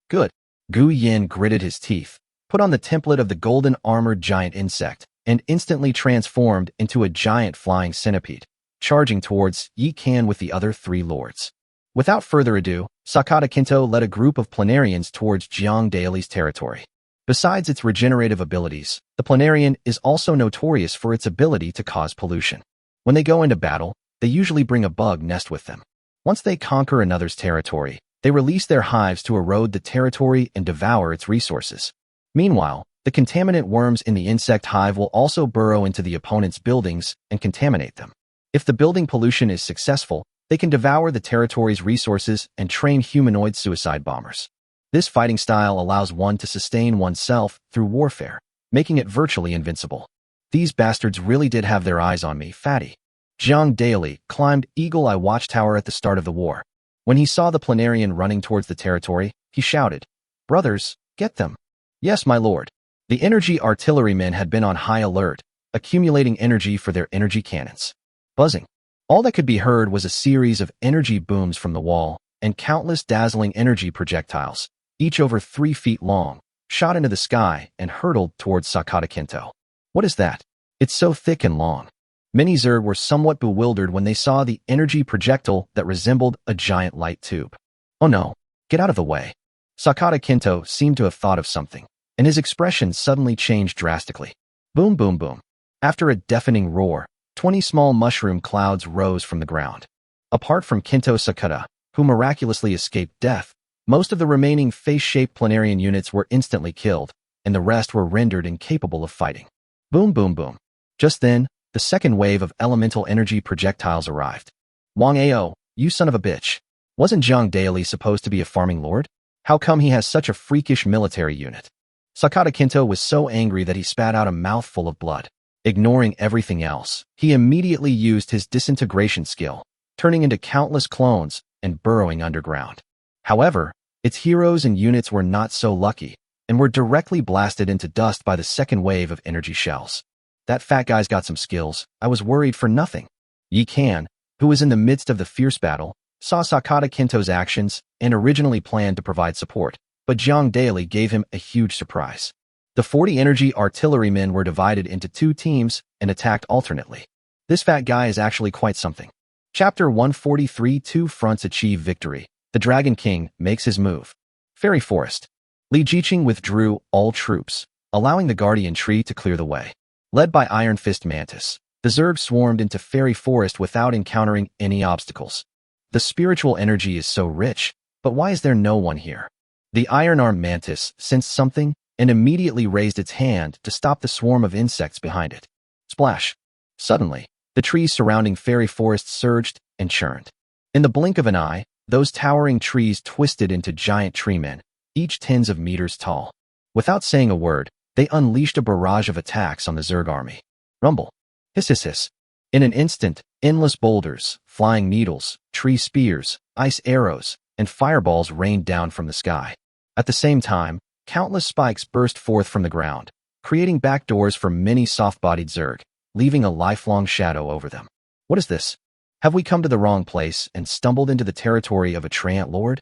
Good. Gu Yin gritted his teeth, put on the template of the golden armored giant insect, and instantly transformed into a giant flying centipede, charging towards Yikan with the other three lords. Without further ado, Sakata Kinto led a group of planarians towards Jiang Daili's territory. Besides its regenerative abilities, the planarian is also notorious for its ability to cause pollution. When they go into battle, they usually bring a bug nest with them. Once they conquer another's territory, they release their hives to erode the territory and devour its resources. Meanwhile, the contaminant worms in the insect hive will also burrow into the opponent's buildings and contaminate them. If the building pollution is successful, they can devour the territory's resources and train humanoid suicide bombers. This fighting style allows one to sustain oneself through warfare, making it virtually invincible. These bastards really did have their eyes on me, fatty. Jiang Daili climbed Eagle Eye Watchtower at the start of the war. When he saw the planarian running towards the territory, he shouted, "Brothers, get them." Yes, my lord. The energy artillerymen had been on high alert, accumulating energy for their energy cannons. Buzzing. All that could be heard was a series of energy booms from the wall, and countless dazzling energy projectiles, each over 3 feet long, shot into the sky and hurtled towards Sakata Kinto. What is that? It's so thick and long. Many Zerg were somewhat bewildered when they saw the energy projectile that resembled a giant light tube. Oh no, get out of the way. Sakata Kinto seemed to have thought of something, and his expression suddenly changed drastically. Boom boom boom. After a deafening roar, 20 small mushroom clouds rose from the ground. Apart from Kinto Sakata, who miraculously escaped death, most of the remaining face-shaped planarian units were instantly killed, and the rest were rendered incapable of fighting. Boom boom boom. Just then, the second wave of elemental energy projectiles arrived. Wang Ao, you son of a bitch. Wasn't Jiang Daili supposed to be a farming lord? How come he has such a freakish military unit? Sakata Kinto was so angry that he spat out a mouthful of blood. Ignoring everything else, he immediately used his disintegration skill, turning into countless clones and burrowing underground. However, its heroes and units were not so lucky, and were directly blasted into dust by the second wave of energy shells. That fat guy's got some skills. I was worried for nothing. Yikan, who was in the midst of the fierce battle, saw Sakata Kinto's actions and originally planned to provide support, but Jiang Daily gave him a huge surprise. The 40 energy artillerymen were divided into 2 teams and attacked alternately. This fat guy is actually quite something. Chapter 143. 2 fronts achieve victory. The Dragon King makes his move. Fairy Forest. Li Jiqing withdrew all troops, allowing the Guardian Tree to clear the way. Led by Iron Fist Mantis, the Zerg swarmed into Fairy Forest without encountering any obstacles. The spiritual energy is so rich, but why is there no one here? The Iron-Armed Mantis sensed something and immediately raised its hand to stop the swarm of insects behind it. Splash! Suddenly, the trees surrounding Fairy Forest surged and churned. In the blink of an eye, those towering trees twisted into giant treemen, each tens of meters tall. Without saying a word, they unleashed a barrage of attacks on the Zerg army. Rumble. Hiss hiss hiss. In an instant, endless boulders, flying needles, tree spears, ice arrows, and fireballs rained down from the sky. At the same time, countless spikes burst forth from the ground, creating backdoors for many soft-bodied Zerg, leaving a lifelong shadow over them. What is this? Have we come to the wrong place and stumbled into the territory of a Treant Lord?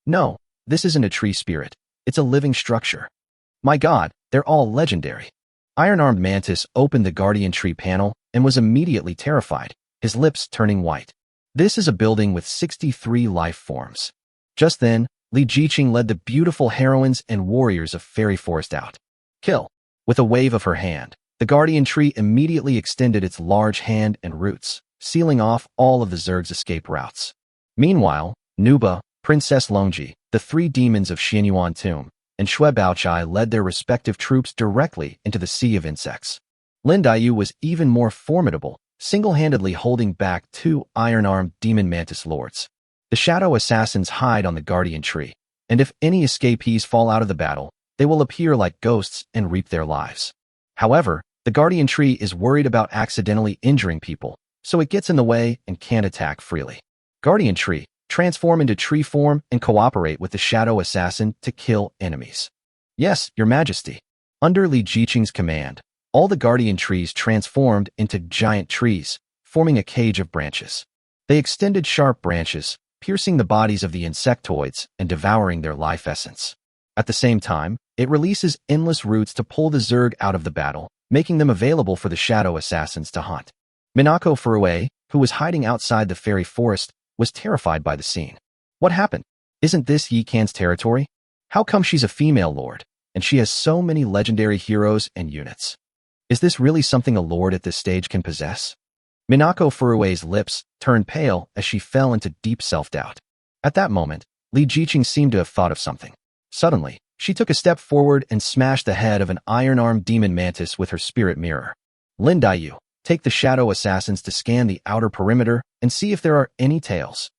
No, this isn't a tree spirit. It's a living structure. My god, they're all legendary. Iron-Armed Mantis opened the Guardian Tree panel and was immediately terrified, his lips turning white. This is a building with 63 life forms. Just then, Li Jiqing led the beautiful heroines and warriors of Fairy Forest out. Kill. With a wave of her hand, the Guardian Tree immediately extended its large hand and roots, sealing off all of the Zerg's escape routes. Meanwhile, Nuba, Princess Longji, the 3 demons of Xianyuan Tomb, and Xue Baochai led their respective troops directly into the sea of insects. Lin Daiyu was even more formidable, single-handedly holding back 2 iron-armed demon mantis lords. The shadow assassins hide on the Guardian Tree, and if any escapees fall out of the battle, they will appear like ghosts and reap their lives. However, the Guardian Tree is worried about accidentally injuring people, so it gets in the way and can't attack freely. Guardian Tree, transform into tree form and cooperate with the shadow assassin to kill enemies. Yes, Your Majesty. Under Li Jiqing's command, all the Guardian Trees transformed into giant trees, forming a cage of branches. They extended sharp branches, piercing the bodies of the insectoids and devouring their life essence. At the same time, it releases endless roots to pull the Zerg out of the battle, making them available for the shadow assassins to hunt. Minako Furue, who was hiding outside the Fairy Forest, was terrified by the scene. What happened? Isn't this Yi Kan's territory? How come she's a female lord, and she has so many legendary heroes and units? Is this really something a lord at this stage can possess? Minako Furue's lips turned pale as she fell into deep self-doubt. At that moment, Li Jiqing seemed to have thought of something. Suddenly, she took a step forward and smashed the head of an iron-armed demon mantis with her spirit mirror. Lin Daiyu, take the shadow assassins to scan the outer perimeter and see if there are any tails.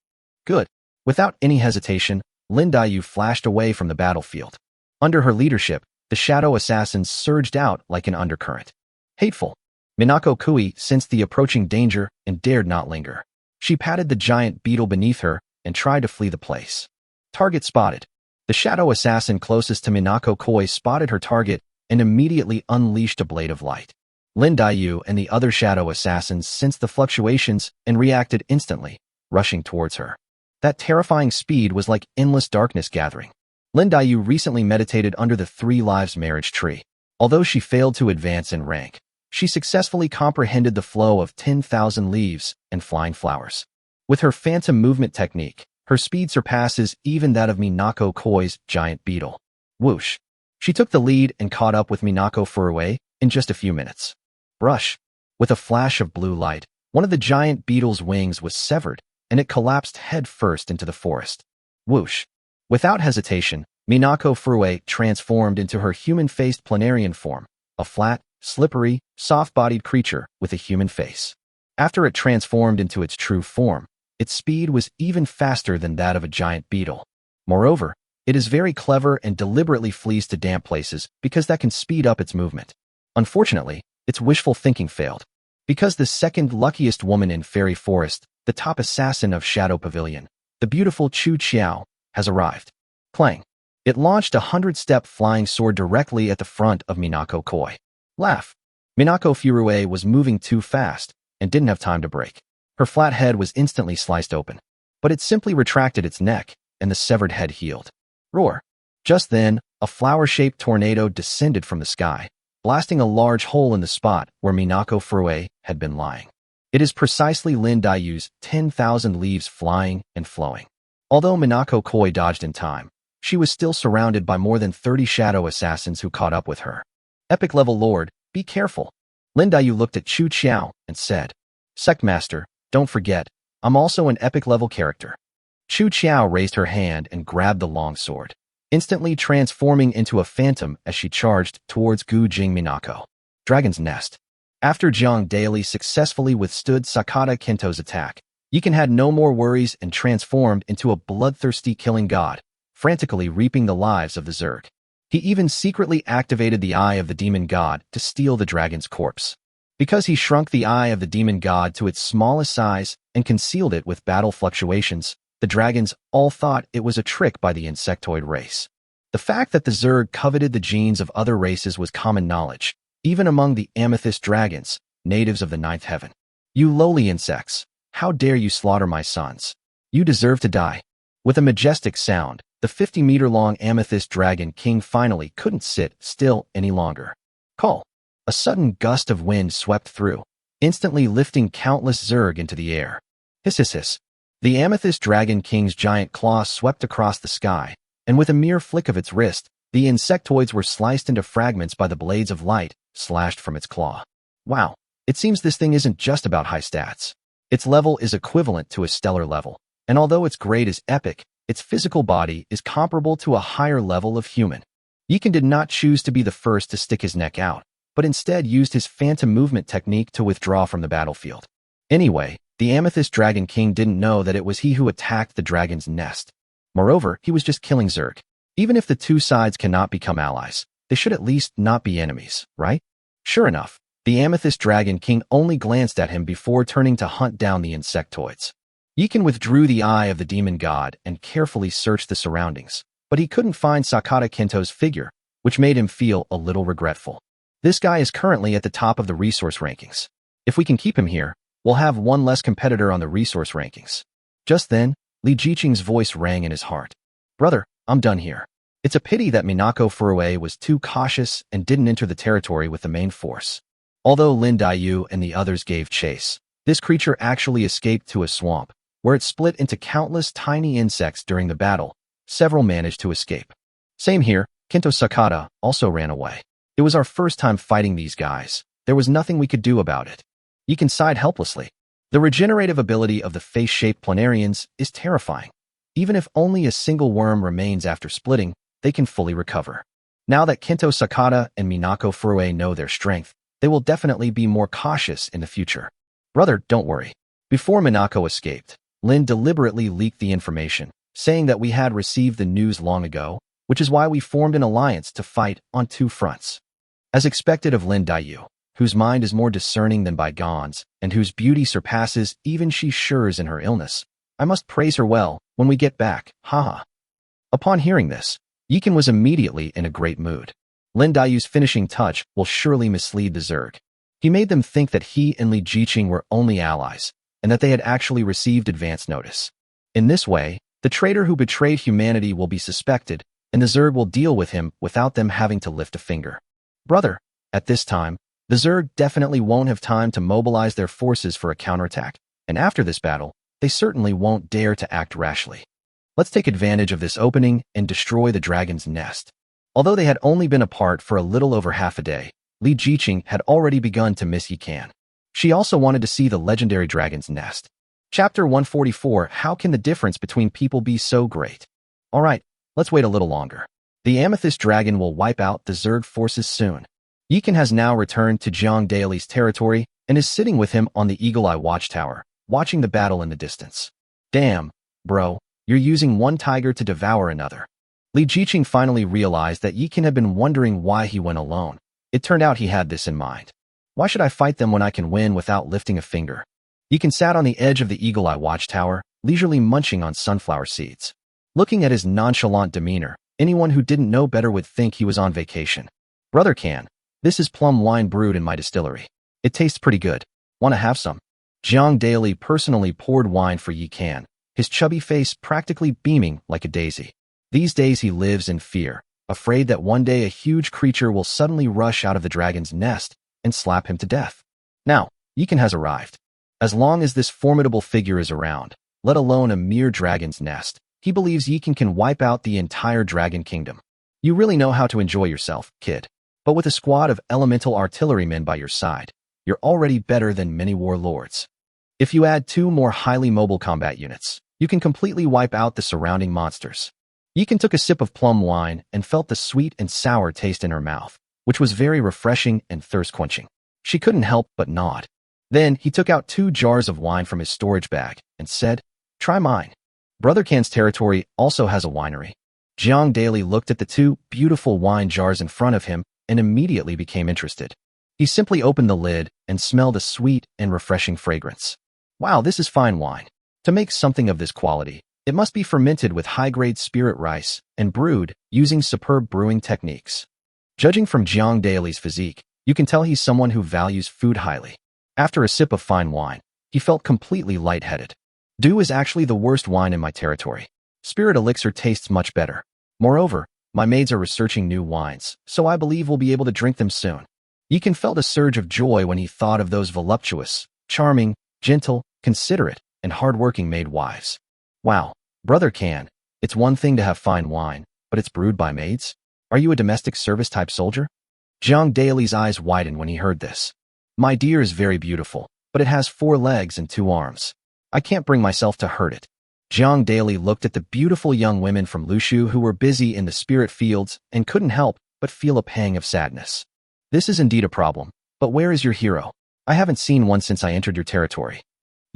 Good. Without any hesitation, Lin Daiyu flashed away from the battlefield. Under her leadership, the shadow assassins surged out like an undercurrent. Hateful. Minako Kui sensed the approaching danger and dared not linger. She patted the giant beetle beneath her and tried to flee the place. Target spotted. The shadow assassin closest to Minako Kui spotted her target and immediately unleashed a blade of light. Lin Daiyu and the other shadow assassins sensed the fluctuations and reacted instantly, rushing towards her. That terrifying speed was like endless darkness gathering. Lin Daiyu recently meditated under the 3 lives marriage tree. Although she failed to advance in rank, she successfully comprehended the flow of 10,000 leaves and flying flowers. With her phantom movement technique, her speed surpasses even that of Minako Kui's giant beetle. Whoosh! She took the lead and caught up with Minako Furue in just a few minutes. Brush! With a flash of blue light, one of the giant beetle's wings was severed, and it collapsed head first into the forest. Whoosh! Without hesitation, Minako Furue transformed into her human-faced planarian form, a flat, slippery, soft-bodied creature with a human face. After it transformed into its true form, its speed was even faster than that of a giant beetle. Moreover, it is very clever and deliberately flees to damp places because that can speed up its movement. Unfortunately, its wishful thinking failed. Because the second luckiest woman in Fairy Forest, the top assassin of Shadow Pavilion, the beautiful Chu Qiao, has arrived. Clang! It launched a 100-step flying sword directly at the front of Minako Kui. Laugh! Minako Furue was moving too fast and didn't have time to break. Her flat head was instantly sliced open. but it simply retracted its neck, and the severed head healed. Roar! Just then, a flower-shaped tornado descended from the sky, blasting a large hole in the spot where Minako Furue had been lying. It is precisely Lin Daiyu's 10,000 leaves flying and flowing. Although Minako Koi dodged in time, she was still surrounded by more than 30 shadow assassins who caught up with her. Epic level lord, be careful. Lin Daiyu looked at Chu Qiao and said, Sect Master, don't forget, I'm also an epic level character. Chu Qiao raised her hand and grabbed the long sword, instantly transforming into a phantom as she charged towards Gu Jing Minako. Dragon's Nest. After Jiang Daily successfully withstood Sakata Kento's attack, Yikan had no more worries and transformed into a bloodthirsty killing god, frantically reaping the lives of the Zerg. He even secretly activated the Eye of the Demon God to steal the dragon's corpse. Because he shrunk the Eye of the Demon God to its smallest size and concealed it with battle fluctuations, the dragons all thought it was a trick by the insectoid race. The fact that the Zerg coveted the genes of other races was common knowledge, even among the amethyst dragons, natives of the ninth heaven. You lowly insects! How dare you slaughter my sons? You deserve to die. With a majestic sound, the 50-meter-long amethyst dragon king finally couldn't sit still any longer. Call! A sudden gust of wind swept through, instantly lifting countless Zerg into the air. Hiss hiss hiss. The amethyst dragon king's giant claw swept across the sky, and with a mere flick of its wrist, the insectoids were sliced into fragments by the blades of light slashed from its claw. Wow, it seems this thing isn't just about high stats. Its level is equivalent to a stellar level, and although its grade is epic, its physical body is comparable to a higher level of human. Yikan did not choose to be the first to stick his neck out, but instead used his phantom movement technique to withdraw from the battlefield. Anyway, the Amethyst Dragon King didn't know that it was he who attacked the dragon's nest. Moreover, he was just killing Zerg. Even if the two sides cannot become allies, they should at least not be enemies, right? Sure enough, the Amethyst Dragon King only glanced at him before turning to hunt down the insectoids. Yikan withdrew the Eye of the Demon God and carefully searched the surroundings, but he couldn't find Sakata Kento's figure, which made him feel a little regretful. This guy is currently at the top of the resource rankings. If we can keep him here, we'll have one less competitor on the resource rankings. Just then, Li Jiqing's voice rang in his heart. Brother, I'm done here. It's a pity that Minako Furue was too cautious and didn't enter the territory with the main force. Although Lin Daiyu and the others gave chase, this creature actually escaped to a swamp, where it split into countless tiny insects during the battle. Several managed to escape. Same here, Kento Sakata also ran away. It was our first time fighting these guys. There was nothing we could do about it. Yikan sighed helplessly. The regenerative ability of the face-shaped planarians is terrifying. Even if only a single worm remains after splitting, they can fully recover. Now that Kento Sakata and Minako Furue know their strength, they will definitely be more cautious in the future. Brother, don't worry. Before Minako escaped, Lin deliberately leaked the information, saying that we had received the news long ago, which is why we formed an alliance to fight on two fronts. As expected of Lin Daiyu, whose mind is more discerning than bygones, and whose beauty surpasses even she Shurs in her illness, I must praise her well when we get back, haha. Upon hearing this, Yikan was immediately in a great mood. Lin Daiyu's finishing touch will surely mislead the Zerg. He made them think that he and Li Jiqing were only allies, and that they had actually received advance notice. In this way, the traitor who betrayed humanity will be suspected, and the Zerg will deal with him without them having to lift a finger. Brother, at this time, the Zerg definitely won't have time to mobilize their forces for a counterattack, and after this battle, they certainly won't dare to act rashly. Let's take advantage of this opening and destroy the dragon's nest. Although they had only been apart for a little over half a day, Li Jiqing had already begun to miss Yikan. She also wanted to see the legendary dragon's nest. Chapter 144, How can the difference between people be so great? Alright, let's wait a little longer. The Amethyst Dragon will wipe out the Zerg forces soon. Yikan has now returned to Jiang Daily's territory and is sitting with him on the Eagle Eye Watchtower, watching the battle in the distance. Damn, bro, you're using one tiger to devour another. Li Jiqing finally realized that Yikan had been wondering why he went alone. It turned out he had this in mind. Why should I fight them when I can win without lifting a finger? Yikan sat on the edge of the Eagle Eye Watchtower, leisurely munching on sunflower seeds. Looking at his nonchalant demeanor, anyone who didn't know better would think he was on vacation. Brother Can, this is plum wine brewed in my distillery. It tastes pretty good. Want to have some? Jiang Daily personally poured wine for Yikan, his chubby face practically beaming like a daisy. These days he lives in fear, afraid that one day a huge creature will suddenly rush out of the dragon's nest and slap him to death. Now, Yikan has arrived. As long as this formidable figure is around, let alone a mere dragon's nest, he believes Yikan can wipe out the entire dragon kingdom. You really know how to enjoy yourself, kid. But with a squad of elemental artillerymen by your side, you're already better than many warlords. If you add 2 more highly mobile combat units, you can completely wipe out the surrounding monsters. Yikan took a sip of plum wine and felt the sweet and sour taste in her mouth, which was very refreshing and thirst-quenching. She couldn't help but nod. Then he took out 2 jars of wine from his storage bag and said, "Try mine." Brother Kan's territory also has a winery. Jiang Daily looked at the 2 beautiful wine jars in front of him and immediately became interested. He simply opened the lid and smelled a sweet and refreshing fragrance. Wow, this is fine wine. To make something of this quality, it must be fermented with high-grade spirit rice and brewed using superb brewing techniques. Judging from Jiang Daily's physique, you can tell he's someone who values food highly. After a sip of fine wine, he felt completely lightheaded. Dew is actually the worst wine in my territory. Spirit elixir tastes much better. Moreover, my maids are researching new wines, so I believe we'll be able to drink them soon. Yikan felt a surge of joy when he thought of those voluptuous, charming, gentle, considerate, and hard-working maid wives. Wow, Brother Kan, it's one thing to have fine wine, but it's brewed by maids? Are you a domestic service-type soldier? Jiang Daily's eyes widened when he heard this. My deer is very beautiful, but it has 4 legs and 2 arms. I can't bring myself to hurt it. Jiang Daily looked at the beautiful young women from Lushu who were busy in the spirit fields and couldn't help but feel a pang of sadness. This is indeed a problem, but where is your hero? I haven't seen one since I entered your territory.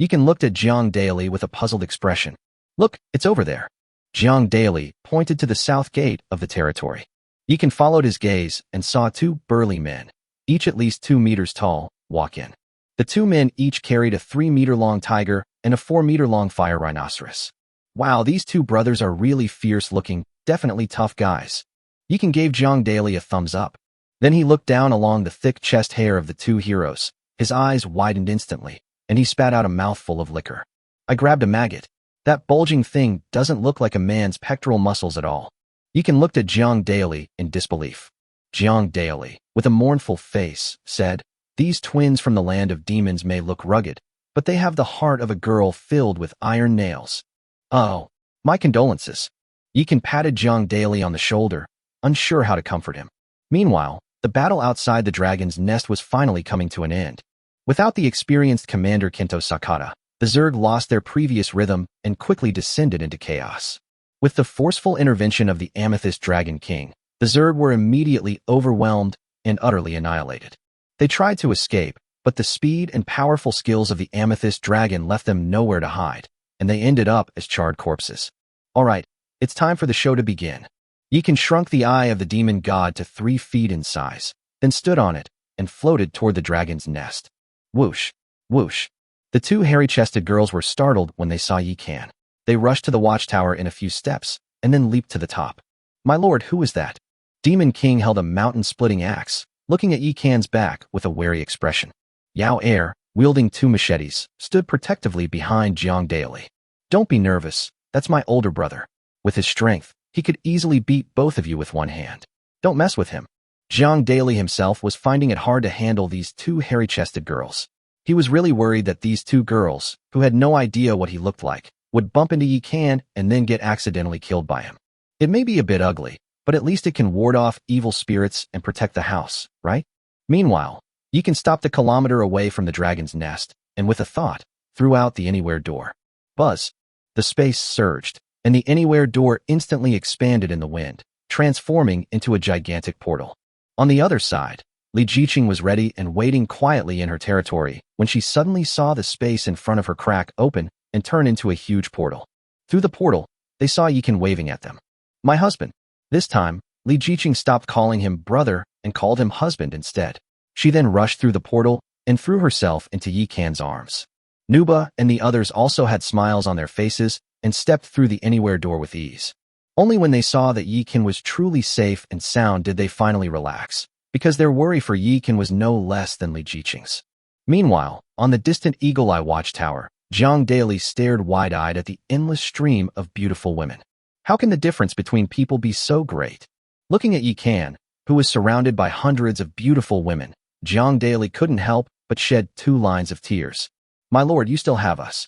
Yikan looked at Jiang Daily with a puzzled expression. Look, it's over there. Jiang Daily pointed to the south gate of the territory. Yikan followed his gaze and saw 2 burly men, each at least 2 meters tall, walk in. The 2 men each carried a 3-meter-long tiger and a 4-meter-long fire rhinoceros. Wow, these 2 brothers are really fierce-looking, definitely tough guys. Yikan gave Jiang Daily a thumbs up. Then he looked down along the thick chest hair of the 2 heroes. His eyes widened instantly, and he spat out a mouthful of liquor. I grabbed a maggot. That bulging thing doesn't look like a man's pectoral muscles at all. Yikan looked at Jiang Daily in disbelief. Jiang Daily, with a mournful face, said, "These twins from the land of demons may look rugged, but they have the heart of a girl filled with iron nails." Oh, my condolences. Yikan patted Jiang Daily on the shoulder, unsure how to comfort him. Meanwhile, the battle outside the dragon's nest was finally coming to an end. Without the experienced commander Kento Sakata, the Zerg lost their previous rhythm and quickly descended into chaos. With the forceful intervention of the Amethyst Dragon King, the Zerg were immediately overwhelmed and utterly annihilated. They tried to escape, but the speed and powerful skills of the Amethyst Dragon left them nowhere to hide, and they ended up as charred corpses. Alright, it's time for the show to begin. Yikan shrunk the eye of the demon god to 3 feet in size, then stood on it and floated toward the dragon's nest. Whoosh, whoosh. The 2 hairy-chested girls were startled when they saw Yikan. They rushed to the watchtower in a few steps, and then leaped to the top. My lord, who is that? Demon King held a mountain-splitting axe, looking at Yikan's back with a wary expression. Yao Air, wielding 2 machetes, stood protectively behind Jiang Daily. Don't be nervous, that's my older brother. With his strength, he could easily beat both of you with one hand. Don't mess with him. Jiang Daily himself was finding it hard to handle these 2 hairy-chested girls. He was really worried that these 2 girls, who had no idea what he looked like, would bump into Yikan and then get accidentally killed by him. It may be a bit ugly, but at least it can ward off evil spirits and protect the house, right? Meanwhile, Yikan stopped a kilometer away from the dragon's nest, and with a thought, threw out the anywhere door. Buzz! The space surged, and the anywhere door instantly expanded in the wind, transforming into a gigantic portal. On the other side, Li Jiqing was ready and waiting quietly in her territory when she suddenly saw the space in front of her crack open and turn into a huge portal. Through the portal, they saw Yikan waving at them. My husband. This time, Li Jiqing stopped calling him brother and called him husband instead. She then rushed through the portal and threw herself into Yikan's arms. Nuba and the others also had smiles on their faces and stepped through the anywhere door with ease. Only when they saw that Yikan was truly safe and sound did they finally relax, because their worry for Yikan was no less than Li Jiqing's. Meanwhile, on the distant Eagle Eye watchtower, Jiang Daily stared wide-eyed at the endless stream of beautiful women. How can the difference between people be so great? Looking at Yi Kan, who was surrounded by hundreds of beautiful women, Jiang Daily couldn't help but shed 2 lines of tears. My lord, you still have us.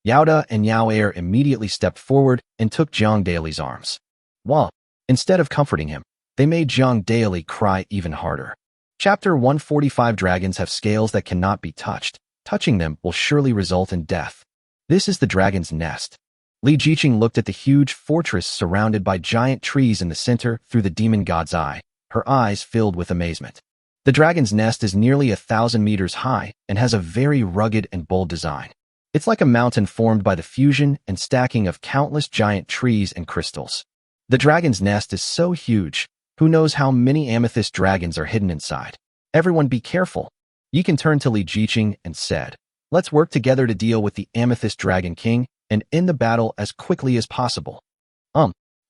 Yaoda and Yao Er immediately stepped forward and took Jiang Daily's arms. While, instead of comforting him, they made Jiang Daily cry even harder. Chapter 145. Dragons have scales that cannot be touched. Touching them will surely result in death. This is the dragon's nest. Li Jiqing looked at the huge fortress surrounded by giant trees in the center through the demon god's eye, her eyes filled with amazement. The dragon's nest is nearly 1,000 meters high and has a very rugged and bold design. It's like a mountain formed by the fusion and stacking of countless giant trees and crystals. The dragon's nest is so huge, who knows how many amethyst dragons are hidden inside. Everyone be careful. Yi Kan turned to Li Jiqing and said, let's work together to deal with the Amethyst Dragon King and end the battle as quickly as possible.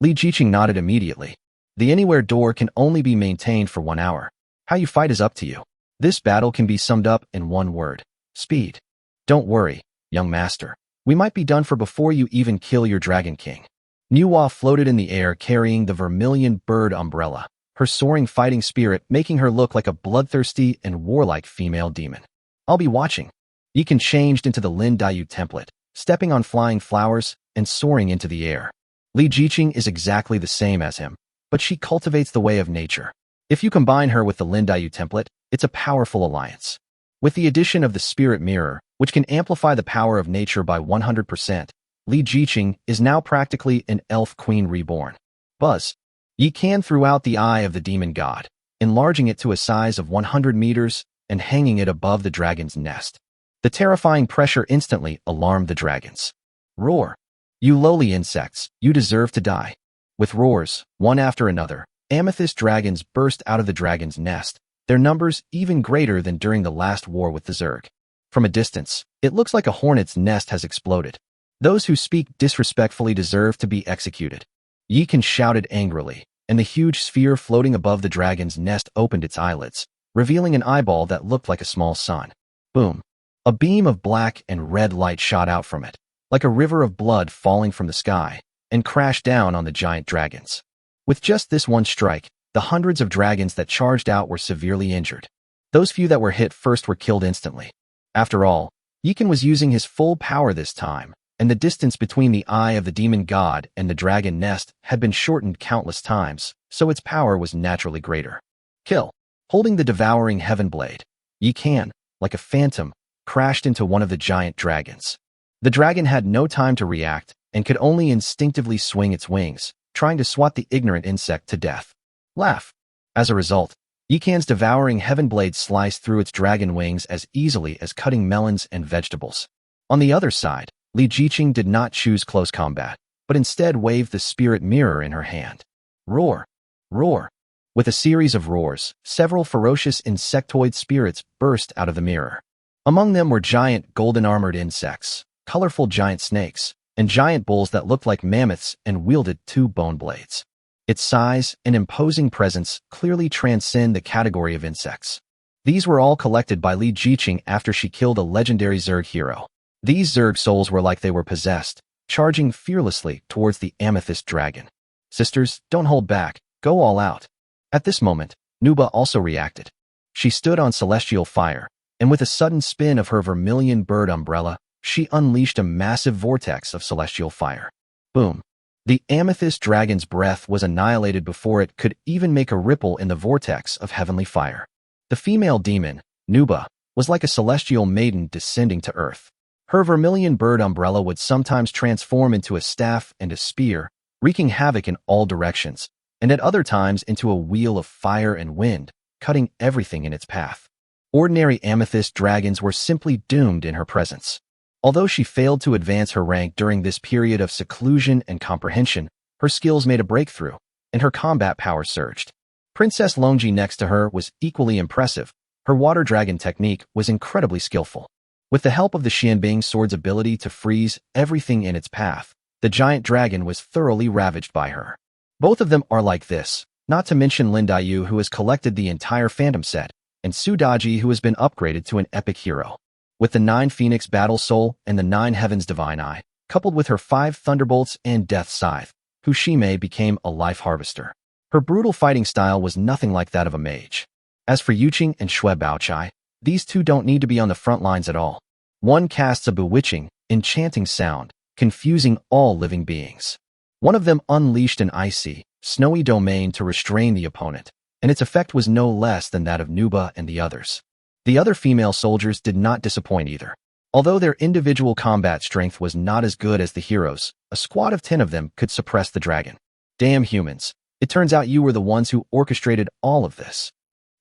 Li Jiqing nodded immediately. The anywhere door can only be maintained for 1 hour. How you fight is up to you. This battle can be summed up in 1 word. Speed. Don't worry, young master. We might be done for before you even kill your Dragon King. Nuwa floated in the air carrying the vermilion bird umbrella, her soaring fighting spirit making her look like a bloodthirsty and warlike female demon. I'll be watching. Yi Kan changed into the Lin Dayu template, stepping on flying flowers and soaring into the air. Li Jiqing is exactly the same as him, but she cultivates the way of nature. If you combine her with the Lin Dayu template, it's a powerful alliance. With the addition of the spirit mirror, which can amplify the power of nature by 100%, Li Jiqing is now practically an elf queen reborn. Buzz. Yi Kan threw out the eye of the demon god, enlarging it to a size of 100 meters and hanging it above the dragon's nest. The terrifying pressure instantly alarmed the dragons. Roar. You lowly insects, you deserve to die. With roars, one after another, amethyst dragons burst out of the dragon's nest, their numbers even greater than during the last war with the Zerg. From a distance, it looks like a hornet's nest has exploded. Those who speak disrespectfully deserve to be executed. Yi Kan shouted angrily, and the huge sphere floating above the dragon's nest opened its eyelids, revealing an eyeball that looked like a small sun. Boom. A beam of black and red light shot out from it, like a river of blood falling from the sky, and crashed down on the giant dragons. With just this one strike, the hundreds of dragons that charged out were severely injured. Those few that were hit first were killed instantly. After all, Yi Kan was using his full power this time, and the distance between the eye of the demon god and the dragon nest had been shortened countless times, so its power was naturally greater. Kill. Holding the devouring heaven blade, Yi Kan, like a phantom, crashed into one of the giant dragons. The dragon had no time to react and could only instinctively swing its wings, trying to swat the ignorant insect to death. Laugh. As a result, Yi Kan's devouring heaven blade sliced through its dragon wings as easily as cutting melons and vegetables. On the other side, Li Jiqing did not choose close combat, but instead waved the spirit mirror in her hand. Roar. Roar. With a series of roars, several ferocious insectoid spirits burst out of the mirror. Among them were giant golden-armored insects, colorful giant snakes, and giant bulls that looked like mammoths and wielded 2 bone blades. Its size and imposing presence clearly transcend the category of insects. These were all collected by Li Jiqing after she killed a legendary Zerg hero. These Zerg souls were like they were possessed, charging fearlessly towards the amethyst dragon. Sisters, don't hold back, go all out. At this moment, Nuba also reacted. She stood on celestial fire, and with a sudden spin of her vermilion bird umbrella, she unleashed a massive vortex of celestial fire. Boom. The amethyst dragon's breath was annihilated before it could even make a ripple in the vortex of heavenly fire. The female demon, Nuba, was like a celestial maiden descending to earth. Her vermilion bird umbrella would sometimes transform into a staff and a spear, wreaking havoc in all directions, and at other times into a wheel of fire and wind, cutting everything in its path. Ordinary amethyst dragons were simply doomed in her presence. Although she failed to advance her rank during this period of seclusion and comprehension, her skills made a breakthrough, and her combat power surged. Princess Longji next to her was equally impressive. Her water dragon technique was incredibly skillful. With the help of the Xianbing sword's ability to freeze everything in its path, the giant dragon was thoroughly ravaged by her. Both of them are like this, not to mention Lin Dayu, who has collected the entire Phantom set, and Su Daji, who has been upgraded to an epic hero. With the 9 Phoenix Battle Soul and the 9 Heavens Divine Eye, coupled with her 5 Thunderbolts and Death Scythe, Kushime became a life harvester. Her brutal fighting style was nothing like that of a mage. As for Yuqing and Xue Baochai, these two don't need to be on the front lines at all. One casts a bewitching, enchanting sound, confusing all living beings. One of them unleashed an icy, snowy domain to restrain the opponent, and its effect was no less than that of Nuba and the others. The other female soldiers did not disappoint either. Although their individual combat strength was not as good as the heroes, a squad of 10 of them could suppress the dragon. Damn humans, it turns out you were the ones who orchestrated all of this.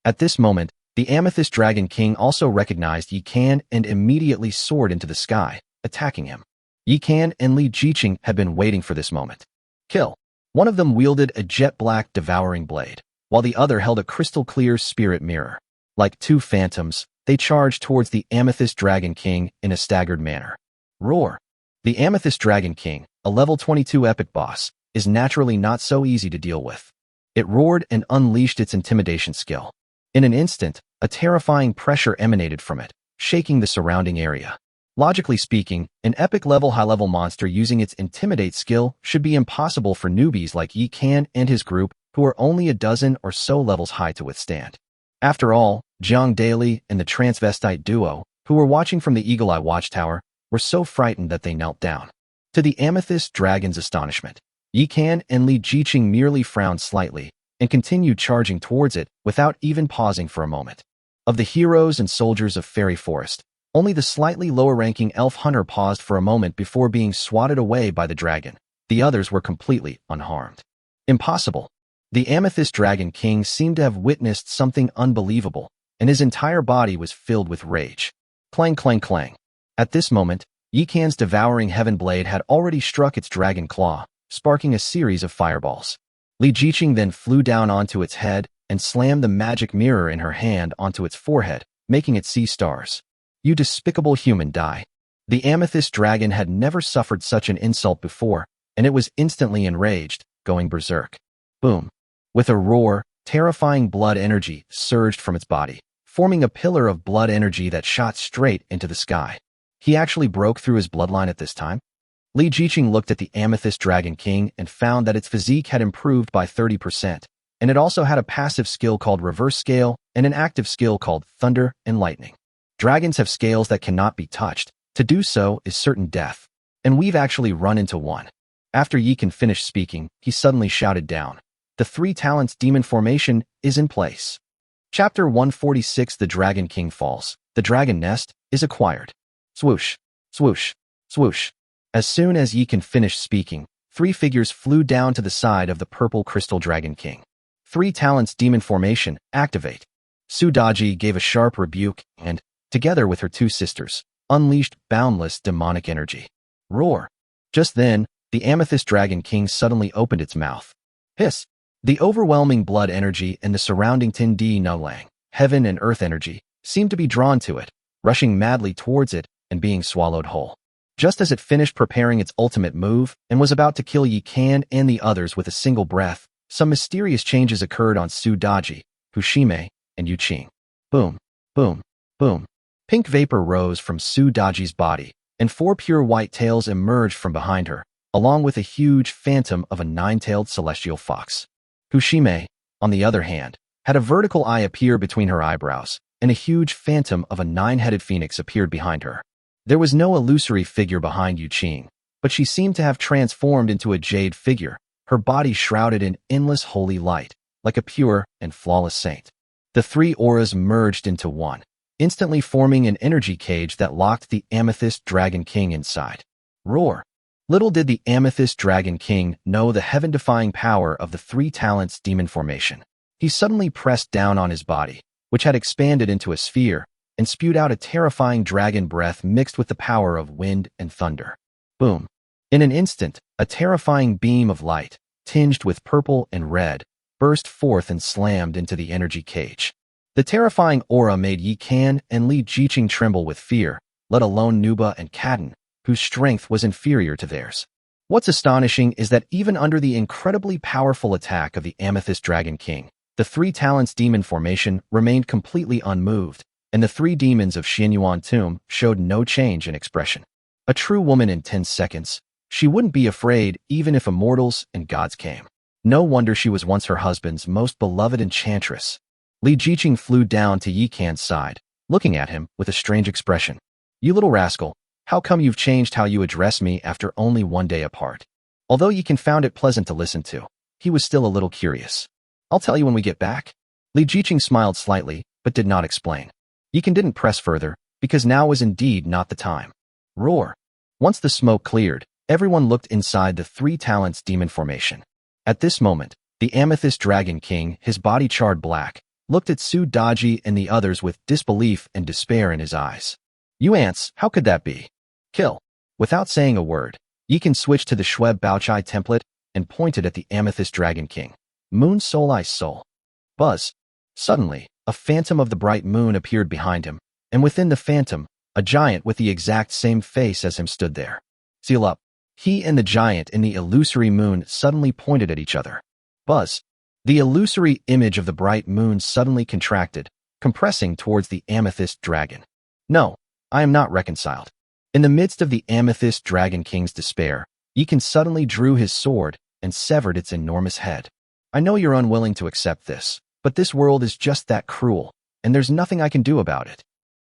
At this moment, the Amethyst Dragon King also recognized Yi Kan and immediately soared into the sky, attacking him. Yi Kan and Li Jiqing had been waiting for this moment. Kill. One of them wielded a jet-black devouring blade, while the other held a crystal-clear spirit mirror. Like two phantoms, they charged towards the Amethyst Dragon King in a staggered manner. Roar. The Amethyst Dragon King, a level 22 epic boss, is naturally not so easy to deal with. It roared and unleashed its intimidation skill. In an instant, a terrifying pressure emanated from it, shaking the surrounding area. Logically speaking, an epic high-level monster using its Intimidate skill should be impossible for newbies like Yi Kan and his group, who are only a dozen or so levels high to withstand. After all, Jiang Daily and the transvestite duo, who were watching from the Eagle Eye Watchtower, were so frightened that they knelt down. To the Amethyst Dragon's astonishment, Yi Kan and Li Jiqing merely frowned slightly and continued charging towards it without even pausing for a moment. Of the heroes and soldiers of Fairy Forest, only the slightly lower-ranking elf hunter paused for a moment before being swatted away by the dragon. The others were completely unharmed. Impossible. The Amethyst Dragon King seemed to have witnessed something unbelievable, and his entire body was filled with rage. Clang, clang, clang. At this moment, Yi Kan's devouring heaven blade had already struck its dragon claw, sparking a series of fireballs. Li Jiqing then flew down onto its head and slammed the magic mirror in her hand onto its forehead, making it see stars. You despicable human, die. The Amethyst Dragon had never suffered such an insult before, and it was instantly enraged, going berserk. Boom. With a roar, terrifying blood energy surged from its body, forming a pillar of blood energy that shot straight into the sky. He actually broke through his bloodline at this time? Li Jiqing looked at the Amethyst Dragon King and found that its physique had improved by 30%, and it also had a passive skill called Reverse Scale and an active skill called Thunder and Lightning. Dragons have scales that cannot be touched. To do so is certain death, and we've actually run into one. After Yi Kan finished speaking, he suddenly shouted down, "The 3 Talents Demon Formation is in place." Chapter 146 The Dragon King Falls. The Dragon Nest is acquired. Swoosh, swoosh, swoosh. As soon as Yi Kan finished speaking, 3 figures flew down to the side of the purple crystal Dragon King. 3 Talents Demon Formation, activate. Sudaji gave a sharp rebuke and, together with her 2 sisters, unleashed boundless demonic energy. Roar. Just then, the Amethyst Dragon King suddenly opened its mouth. Hiss. The overwhelming blood energy and the surrounding Tin-Di Nulang, heaven and earth energy, seemed to be drawn to it, rushing madly towards it and being swallowed whole. Just as it finished preparing its ultimate move and was about to kill Yi Kan and the others with a single breath, some mysterious changes occurred on Sudaji, Kushime, and Yuqing. Boom, boom, boom. Pink vapor rose from Sudaji's body, and 4 pure white tails emerged from behind her, along with a huge phantom of a 9-tailed celestial fox. Kushime, on the other hand, had a vertical eye appear between her eyebrows, and a huge phantom of a 9-headed phoenix appeared behind her. There was no illusory figure behind Yuqing, but she seemed to have transformed into a jade figure, her body shrouded in endless holy light, like a pure and flawless saint. The 3 auras merged into one, instantly forming an energy cage that locked the Amethyst Dragon King inside. Roar. Little did the Amethyst Dragon King know the heaven-defying power of the 3 Talents Demon Formation. He suddenly pressed down on his body, which had expanded into a sphere, and spewed out a terrifying dragon breath mixed with the power of wind and thunder. Boom. In an instant, a terrifying beam of light, tinged with purple and red, burst forth and slammed into the energy cage. The terrifying aura made Yi Kan and Li Jiqing tremble with fear, let alone Nuba and Kaden, whose strength was inferior to theirs. What's astonishing is that even under the incredibly powerful attack of the Amethyst Dragon King, the 3 Talents Demon Formation remained completely unmoved, and the three demons of Xianyuan tomb showed no change in expression. A true woman in 10 seconds, she wouldn't be afraid even if immortals and gods came. No wonder she was once her husband's most beloved enchantress. Li Jiqing flew down to Yi Can's side, looking at him with a strange expression. You little rascal, how come you've changed how you address me after only one day apart? Although Yi Can found it pleasant to listen to, he was still a little curious. I'll tell you when we get back. Li Jiqing smiled slightly, but did not explain. Yi Can didn't press further, because now was indeed not the time. Roar. Once the smoke cleared, everyone looked inside the three talents demon formation. At this moment, the Amethyst Dragon King, his body charred black, looked at Su Daji and the others with disbelief and despair in his eyes. You ants, how could that be? Kill. Without saying a word, Yi Can switched to the Shweb Baochai template and pointed at the Amethyst Dragon King. Moon Soul Ice Soul. Buzz. Suddenly, a phantom of the bright moon appeared behind him, and within the phantom, a giant with the exact same face as him stood there. Seal up. He and the giant in the illusory moon suddenly pointed at each other. Buzz. The illusory image of the bright moon suddenly contracted, compressing towards the Amethyst Dragon. No, I am not reconciled. In the midst of the Amethyst Dragon King's despair, Yi Can suddenly drew his sword and severed its enormous head. I know you're unwilling to accept this, but this world is just that cruel, and there's nothing I can do about it.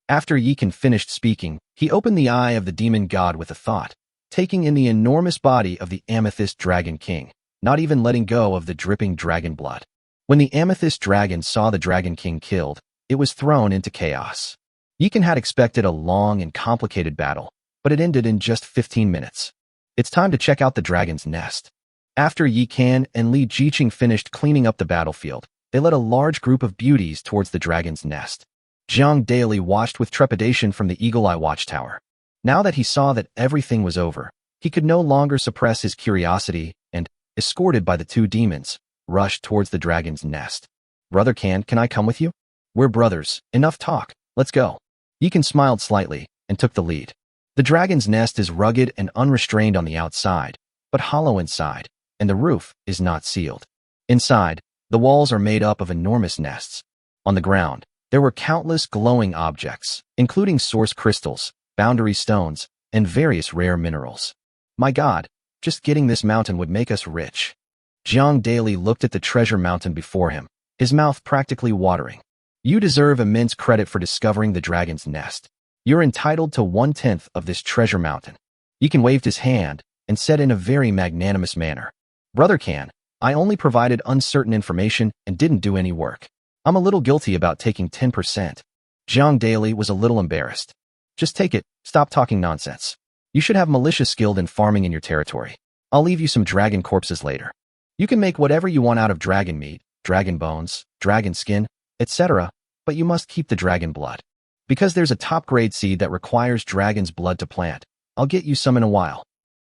After Yi Can finished speaking, he opened the eye of the demon god with a thought, taking in the enormous body of the Amethyst Dragon King, not even letting go of the dripping dragon blood. When the Amethyst Dragon saw the Dragon King killed, it was thrown into chaos. Yi Can had expected a long and complicated battle, but it ended in just 15 minutes. It's time to check out the dragon's nest. After Yi Can and Li Jiqing finished cleaning up the battlefield, they led a large group of beauties towards the dragon's nest. Jiang Daily watched with trepidation from the Eagle Eye watchtower. Now that he saw that everything was over, he could no longer suppress his curiosity and, escorted by the two demons, rushed towards the dragon's nest. Brother can I come with you? We're brothers, enough talk, let's go. Yi Can smiled slightly and took the lead. The dragon's nest is rugged and unrestrained on the outside, but hollow inside, and the roof is not sealed. Inside, the walls are made up of enormous nests. On the ground, there were countless glowing objects, including source crystals, boundary stones, and various rare minerals. My God, just getting this mountain would make us rich. Jiang Daily looked at the treasure mountain before him, his mouth practically watering. You deserve immense credit for discovering the dragon's nest. You're entitled to 1/10 of this treasure mountain. Yi Can waved his hand and said in a very magnanimous manner, Brother Can, I only provided uncertain information and didn't do any work. I'm a little guilty about taking 10%. Jiang Daily was a little embarrassed. Just take it, stop talking nonsense. You should have militia skilled in farming in your territory. I'll leave you some dragon corpses later. You can make whatever you want out of dragon meat, dragon bones, dragon skin, etc., but you must keep the dragon blood. Because there's a top-grade seed that requires dragon's blood to plant, I'll get you some in a while.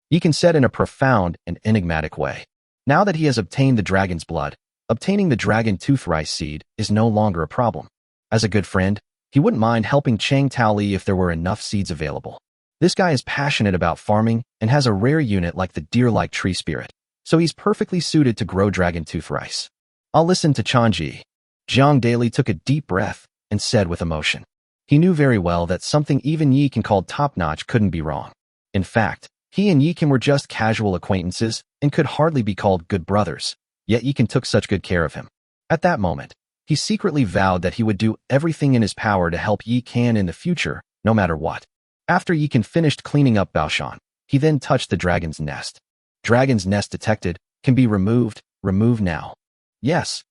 Yi Can said in a profound and enigmatic way. Now that he has obtained the dragon's blood, obtaining the dragon tooth rice seed is no longer a problem. As a good friend, he wouldn't mind helping Chang Taoli if there were enough seeds available. This guy is passionate about farming and has a rare unit like the deer-like tree spirit, so he's perfectly suited to grow dragon tooth rice. I'll listen to Chanji. Jiang Daily took a deep breath and said with emotion. He knew very well that something even Yi Can called top-notch couldn't be wrong. In fact, he and Yi Can were just casual acquaintances and could hardly be called good brothers, yet Yi Can took such good care of him. At that moment, he secretly vowed that he would do everything in his power to help Yi Can in the future, no matter what. After Yi Can finished cleaning up Baoshan, he then touched the dragon's nest. Dragon's nest detected, can be removed, remove now. Yes.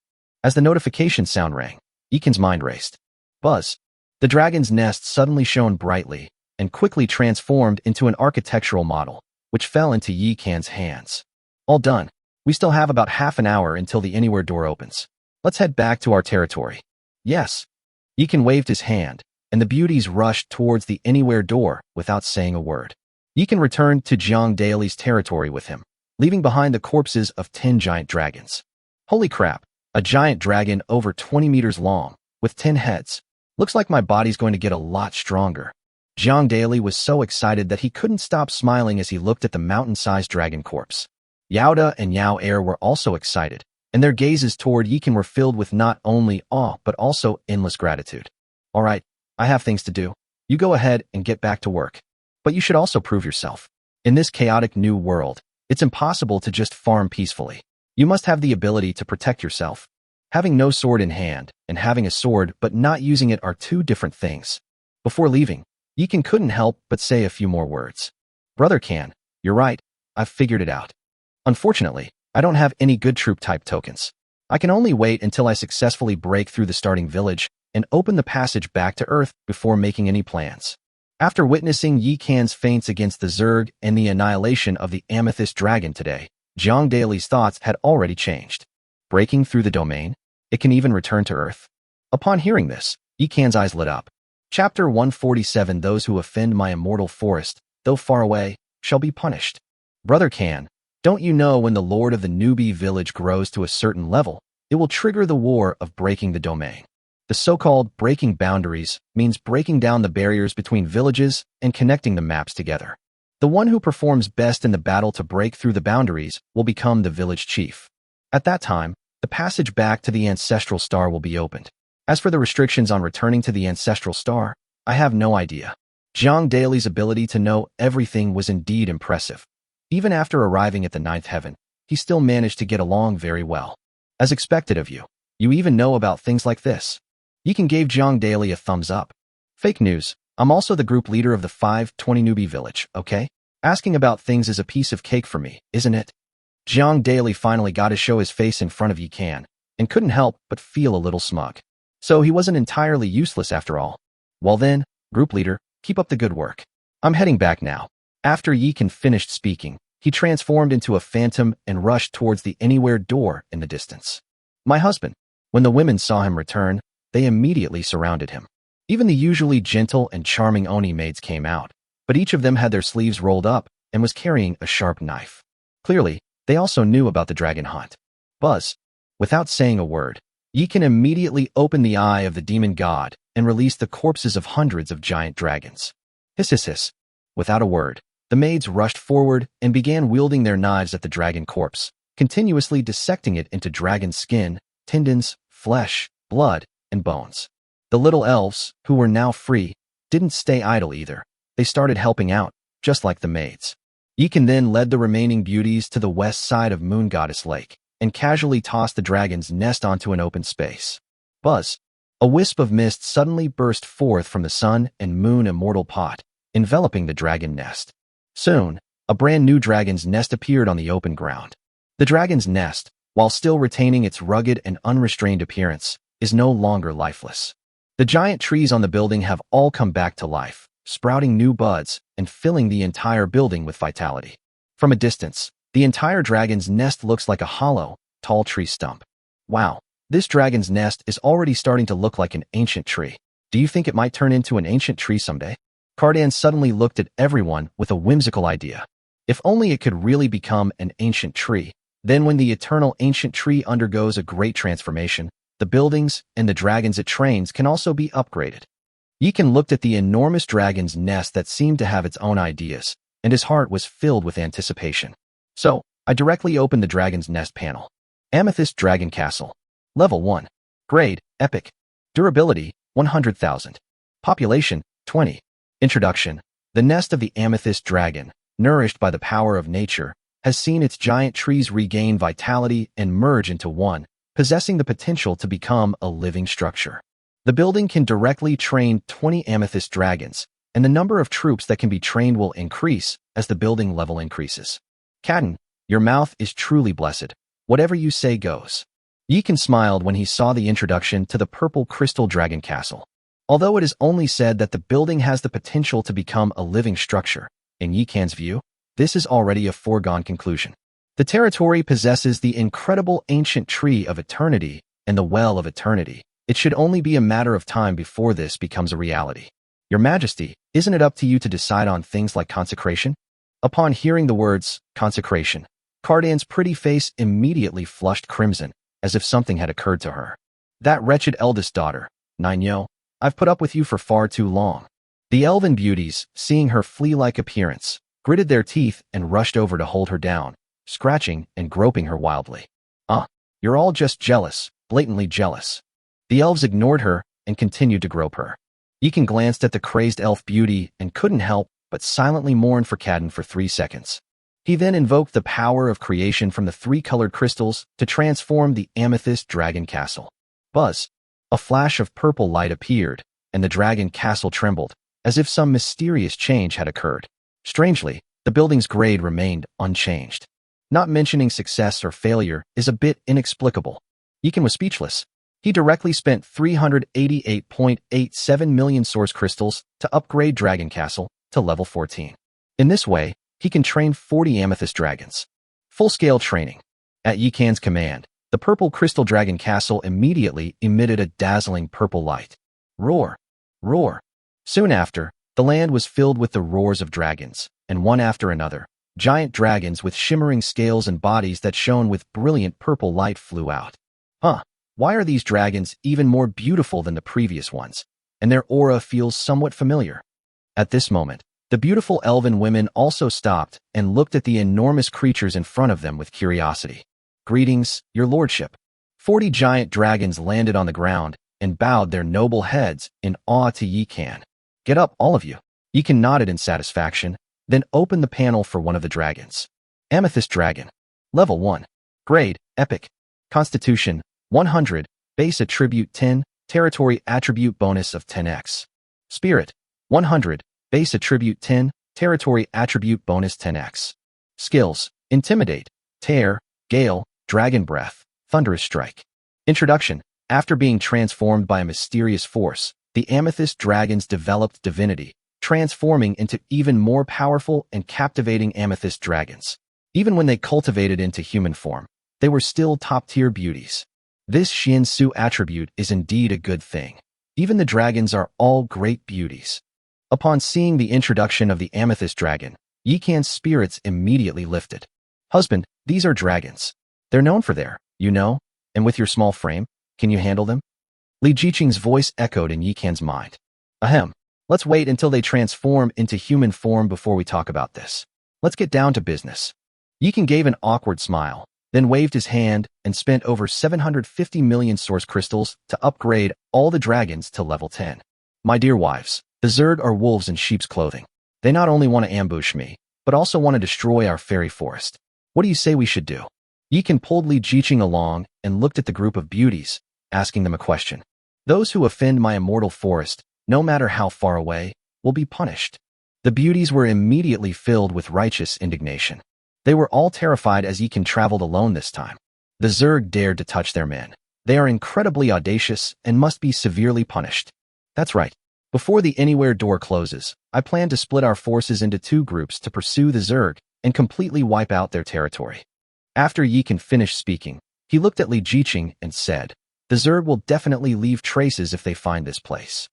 As the notification sound rang, Yi Can's mind raced. Buzz. The dragon's nest suddenly shone brightly and quickly transformed into an architectural model, which fell into Yi Can's hands. All done. We still have about half an hour until the anywhere door opens. Let's head back to our territory. Yes. Yi Can waved his hand, and the beauties rushed towards the anywhere door without saying a word. Yi Can returned to Jiang Daily's territory with him, leaving behind the corpses of 10 giant dragons. Holy crap, a giant dragon over 20 meters long, with 10 heads. Looks like my body's going to get a lot stronger. Jiang Daily was so excited that he couldn't stop smiling as he looked at the mountain-sized dragon corpse. Yaoda and Yao Air were also excited, and their gazes toward Yi Can were filled with not only awe but also endless gratitude. Alright, I have things to do. You go ahead and get back to work. But you should also prove yourself. In this chaotic new world, it's impossible to just farm peacefully. You must have the ability to protect yourself. Having no sword in hand and having a sword but not using it are two different things. Before leaving, Yikan couldn't help but say a few more words. Brother Can, you're right. I've figured it out. Unfortunately, I don't have any good troop-type tokens. I can only wait until I successfully break through the starting village and open the passage back to Earth before making any plans. After witnessing Yi Kan's feints against the Zerg and the annihilation of the Amethyst Dragon today, Jiang Daily's thoughts had already changed. Breaking through the domain? It can even return to Earth? Upon hearing this, Yi Kan's eyes lit up. Chapter 147 Those who offend my immortal forest, though far away, shall be punished. Brother Can, don't you know when the Lord of the Newbie village grows to a certain level, it will trigger the war of breaking the domain. The so-called breaking boundaries means breaking down the barriers between villages and connecting the maps together. The one who performs best in the battle to break through the boundaries will become the village chief. At that time, the passage back to the ancestral star will be opened. As for the restrictions on returning to the ancestral star, I have no idea. Jiang Daily's ability to know everything was indeed impressive. Even after arriving at the ninth heaven, he still managed to get along very well. As expected of you, you even know about things like this. Yikan gave Jiang Daily a thumbs up. Fake news. I'm also the group leader of the 520 newbie village, okay? Asking about things is a piece of cake for me, isn't it? Jiang Daily finally got to show his face in front of Yikan, and couldn't help but feel a little smug. So he wasn't entirely useless after all. Well then, group leader, keep up the good work. I'm heading back now. After Yikan finished speaking, he transformed into a phantom and rushed towards the anywhere door in the distance. My husband. When the women saw him return, they immediately surrounded him. Even the usually gentle and charming Oni maids came out, but each of them had their sleeves rolled up and was carrying a sharp knife. Clearly, they also knew about the dragon hunt. Buzz. Without saying a word, Yikan immediately opened the eye of the demon god and released the corpses of hundreds of giant dragons. Hiss hiss hiss. Without a word, the maids rushed forward and began wielding their knives at the dragon corpse, continuously dissecting it into dragon skin, tendons, flesh, blood, and bones. The little elves, who were now free, didn't stay idle either. They started helping out, just like the maids. Yikan then led the remaining beauties to the west side of Moon Goddess Lake and casually tossed the dragon's nest onto an open space. Buzz. A wisp of mist suddenly burst forth from the sun and moon immortal pot, enveloping the dragon nest. Soon, a brand new dragon's nest appeared on the open ground. The dragon's nest, while still retaining its rugged and unrestrained appearance, is no longer lifeless. The giant trees on the building have all come back to life, sprouting new buds and filling the entire building with vitality. From a distance, the entire dragon's nest looks like a hollow, tall tree stump. Wow, this dragon's nest is already starting to look like an ancient tree. Do you think it might turn into an ancient tree someday? Cardan suddenly looked at everyone with a whimsical idea. If only it could really become an ancient tree, then when the eternal ancient tree undergoes a great transformation, the buildings and the dragons it trains can also be upgraded. Yikan looked at the enormous dragon's nest that seemed to have its own ideas, and his heart was filled with anticipation. So, I directly opened the dragon's nest panel. Amethyst Dragon Castle. Level 1. Grade, Epic. Durability, 100,000. Population, 20. Introduction. The nest of the Amethyst Dragon, nourished by the power of nature, has seen its giant trees regain vitality and merge into one, possessing the potential to become a living structure. The building can directly train 20 amethyst dragons, and the number of troops that can be trained will increase as the building level increases. Cadden, your mouth is truly blessed. Whatever you say goes. Yikan smiled when he saw the introduction to the purple crystal dragon castle. Although it is only said that the building has the potential to become a living structure, in Yikan's view, this is already a foregone conclusion. The territory possesses the incredible ancient tree of eternity and the well of eternity. It should only be a matter of time before this becomes a reality. Your Majesty, isn't it up to you to decide on things like consecration? Upon hearing the words, consecration, Cardan's pretty face immediately flushed crimson, as if something had occurred to her. That wretched eldest daughter, Ninyo, I've put up with you for far too long. The elven beauties, seeing her flea-like appearance, gritted their teeth and rushed over to hold her down, scratching and groping her wildly. You're all just jealous, blatantly jealous. The elves ignored her and continued to grope her. Yikan glanced at the crazed elf beauty and couldn't help but silently mourn for Cadden for 3 seconds. He then invoked the power of creation from the 3 colored crystals to transform the amethyst dragon castle. Buzz! A flash of purple light appeared, and the dragon castle trembled, as if some mysterious change had occurred. Strangely, the building's grade remained unchanged. Not mentioning success or failure is a bit inexplicable. Yikan was speechless. He directly spent 388.87 million source crystals to upgrade Dragon Castle to level 14. In this way, he can train 40 amethyst dragons. Full-scale training. At Yikan's command, the purple crystal dragon castle immediately emitted a dazzling purple light. Roar! Roar! Soon after, the land was filled with the roars of dragons, and one after another, giant dragons with shimmering scales and bodies that shone with brilliant purple light flew out. Why are these dragons even more beautiful than the previous ones? And their aura feels somewhat familiar. At this moment, the beautiful elven women also stopped and looked at the enormous creatures in front of them with curiosity. Greetings, your lordship. 40 giant dragons landed on the ground and bowed their noble heads in awe to Yikan. Get up, all of you. Yikan nodded in satisfaction, then opened the panel for one of the dragons. Amethyst Dragon. Level 1. Grade, Epic. Constitution, 100. Base Attribute 10. Territory Attribute Bonus of 10x. Spirit, 100. Base Attribute 10. Territory Attribute Bonus 10x. Skills, Intimidate, Tear, Gale, Dragon Breath, Thunderous Strike. Introduction. After being transformed by a mysterious force, the Amethyst Dragons developed divinity, transforming into even more powerful and captivating Amethyst Dragons. Even when they cultivated into human form, they were still top-tier beauties. This Xiansu attribute is indeed a good thing. Even the dragons are all great beauties. Upon seeing the introduction of the Amethyst Dragon, Yikan's spirits immediately lifted. Husband, these are dragons. They're known for their, and with your small frame, can you handle them? Li Jiqing's voice echoed in Yikan's mind. Ahem. Let's wait until they transform into human form before we talk about this. Let's get down to business. Yikan gave an awkward smile, then waved his hand and spent over 750 million source crystals to upgrade all the dragons to level 10. My dear wives, the Zerg are wolves in sheep's clothing. They not only want to ambush me, but also want to destroy our fairy forest. What do you say we should do? Yikan pulled Li Jiqing along and looked at the group of beauties, asking them a question. Those who offend my immortal forest, no matter how far away, will be punished. The beauties were immediately filled with righteous indignation. They were all terrified as Yikan traveled alone this time. The Zerg dared to touch their men. They are incredibly audacious and must be severely punished. That's right. Before the Anywhere door closes, I plan to split our forces into 2 groups to pursue the Zerg and completely wipe out their territory. After Yikan finished speaking, he looked at Li Jiqing and said, the Zerg will definitely leave traces if they find this place.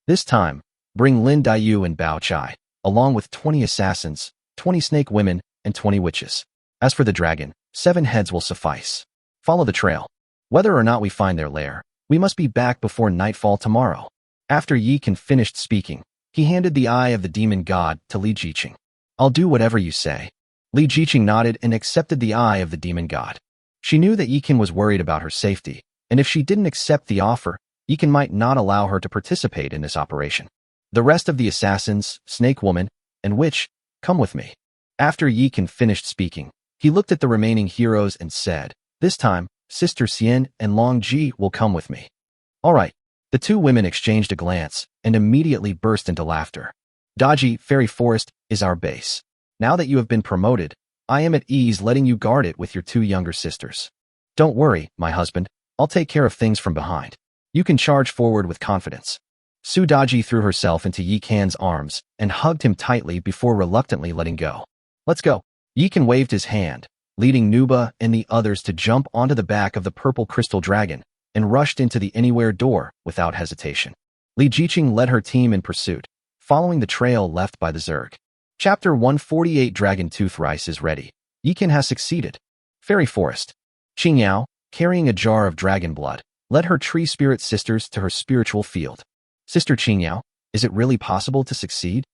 This time, bring Lin Daiyu and Bao Chai, along with 20 assassins, 20 snake women, and 20 witches. As for the dragon, 7 heads will suffice. Follow the trail. Whether or not we find their lair, we must be back before nightfall tomorrow. After Yikan finished speaking, he handed the Eye of the Demon God to Li Jiqing. I'll do whatever you say. Li Jiqing nodded and accepted the Eye of the Demon God. She knew that Yikan was worried about her safety, and if she didn't accept the offer, Yikan might not allow her to participate in this operation. The rest of the assassins, Snake Woman, and Witch, come with me. After Yikan finished speaking, he looked at the remaining heroes and said, this time, Sister Xian and Long Ji will come with me. All right. The 2 women exchanged a glance and immediately burst into laughter. Daji Fairy Forest is our base. Now that you have been promoted, I am at ease letting you guard it with your 2 younger sisters. Don't worry, my husband. I'll take care of things from behind. You can charge forward with confidence. Su Daji threw herself into Yikan's arms and hugged him tightly before reluctantly letting go. Let's go. Yikan waved his hand, leading Nuba and the others to jump onto the back of the purple crystal dragon and rushed into the Anywhere door without hesitation. Li Jiqing led her team in pursuit, following the trail left by the Zerg. Chapter 148 Dragon Tooth Rice is ready. Yikan has succeeded. Fairy Forest. Qingyao, carrying a jar of dragon blood, led her tree spirit sisters to her spiritual field. Sister Qingyao, is it really possible to succeed?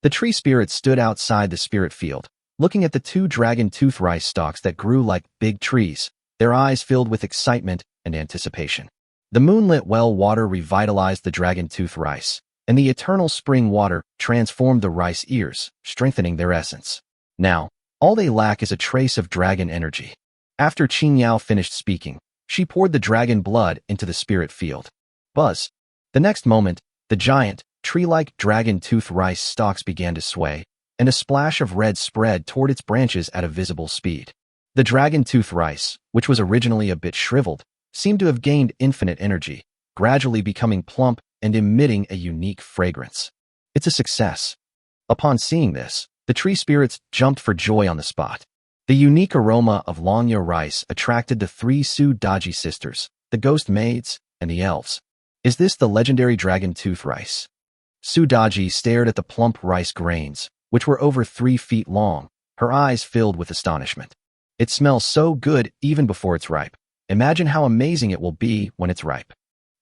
The tree spirits stood outside the spirit field, looking at the 2 dragon tooth rice stalks that grew like big trees, their eyes filled with excitement and anticipation. The moonlit well water revitalized the dragon tooth rice, and the eternal spring water transformed the rice ears, strengthening their essence. Now, all they lack is a trace of dragon energy. After Qing Yao finished speaking, she poured the dragon blood into the spirit field. Buzz. The next moment, the giant, tree-like dragon tooth rice stalks began to sway, and a splash of red spread toward its branches at a visible speed. The dragon tooth rice, which was originally a bit shriveled, seemed to have gained infinite energy, gradually becoming plump and emitting a unique fragrance. It's a success. Upon seeing this, the tree spirits jumped for joy on the spot. The unique aroma of Longya rice attracted the three Succubi sisters, the ghost maids, and the elves. Is this the legendary dragon tooth rice? Succubi stared at the plump rice grains, which were over 3 feet long, her eyes filled with astonishment. It smells so good even before it's ripe. Imagine how amazing it will be when it's ripe.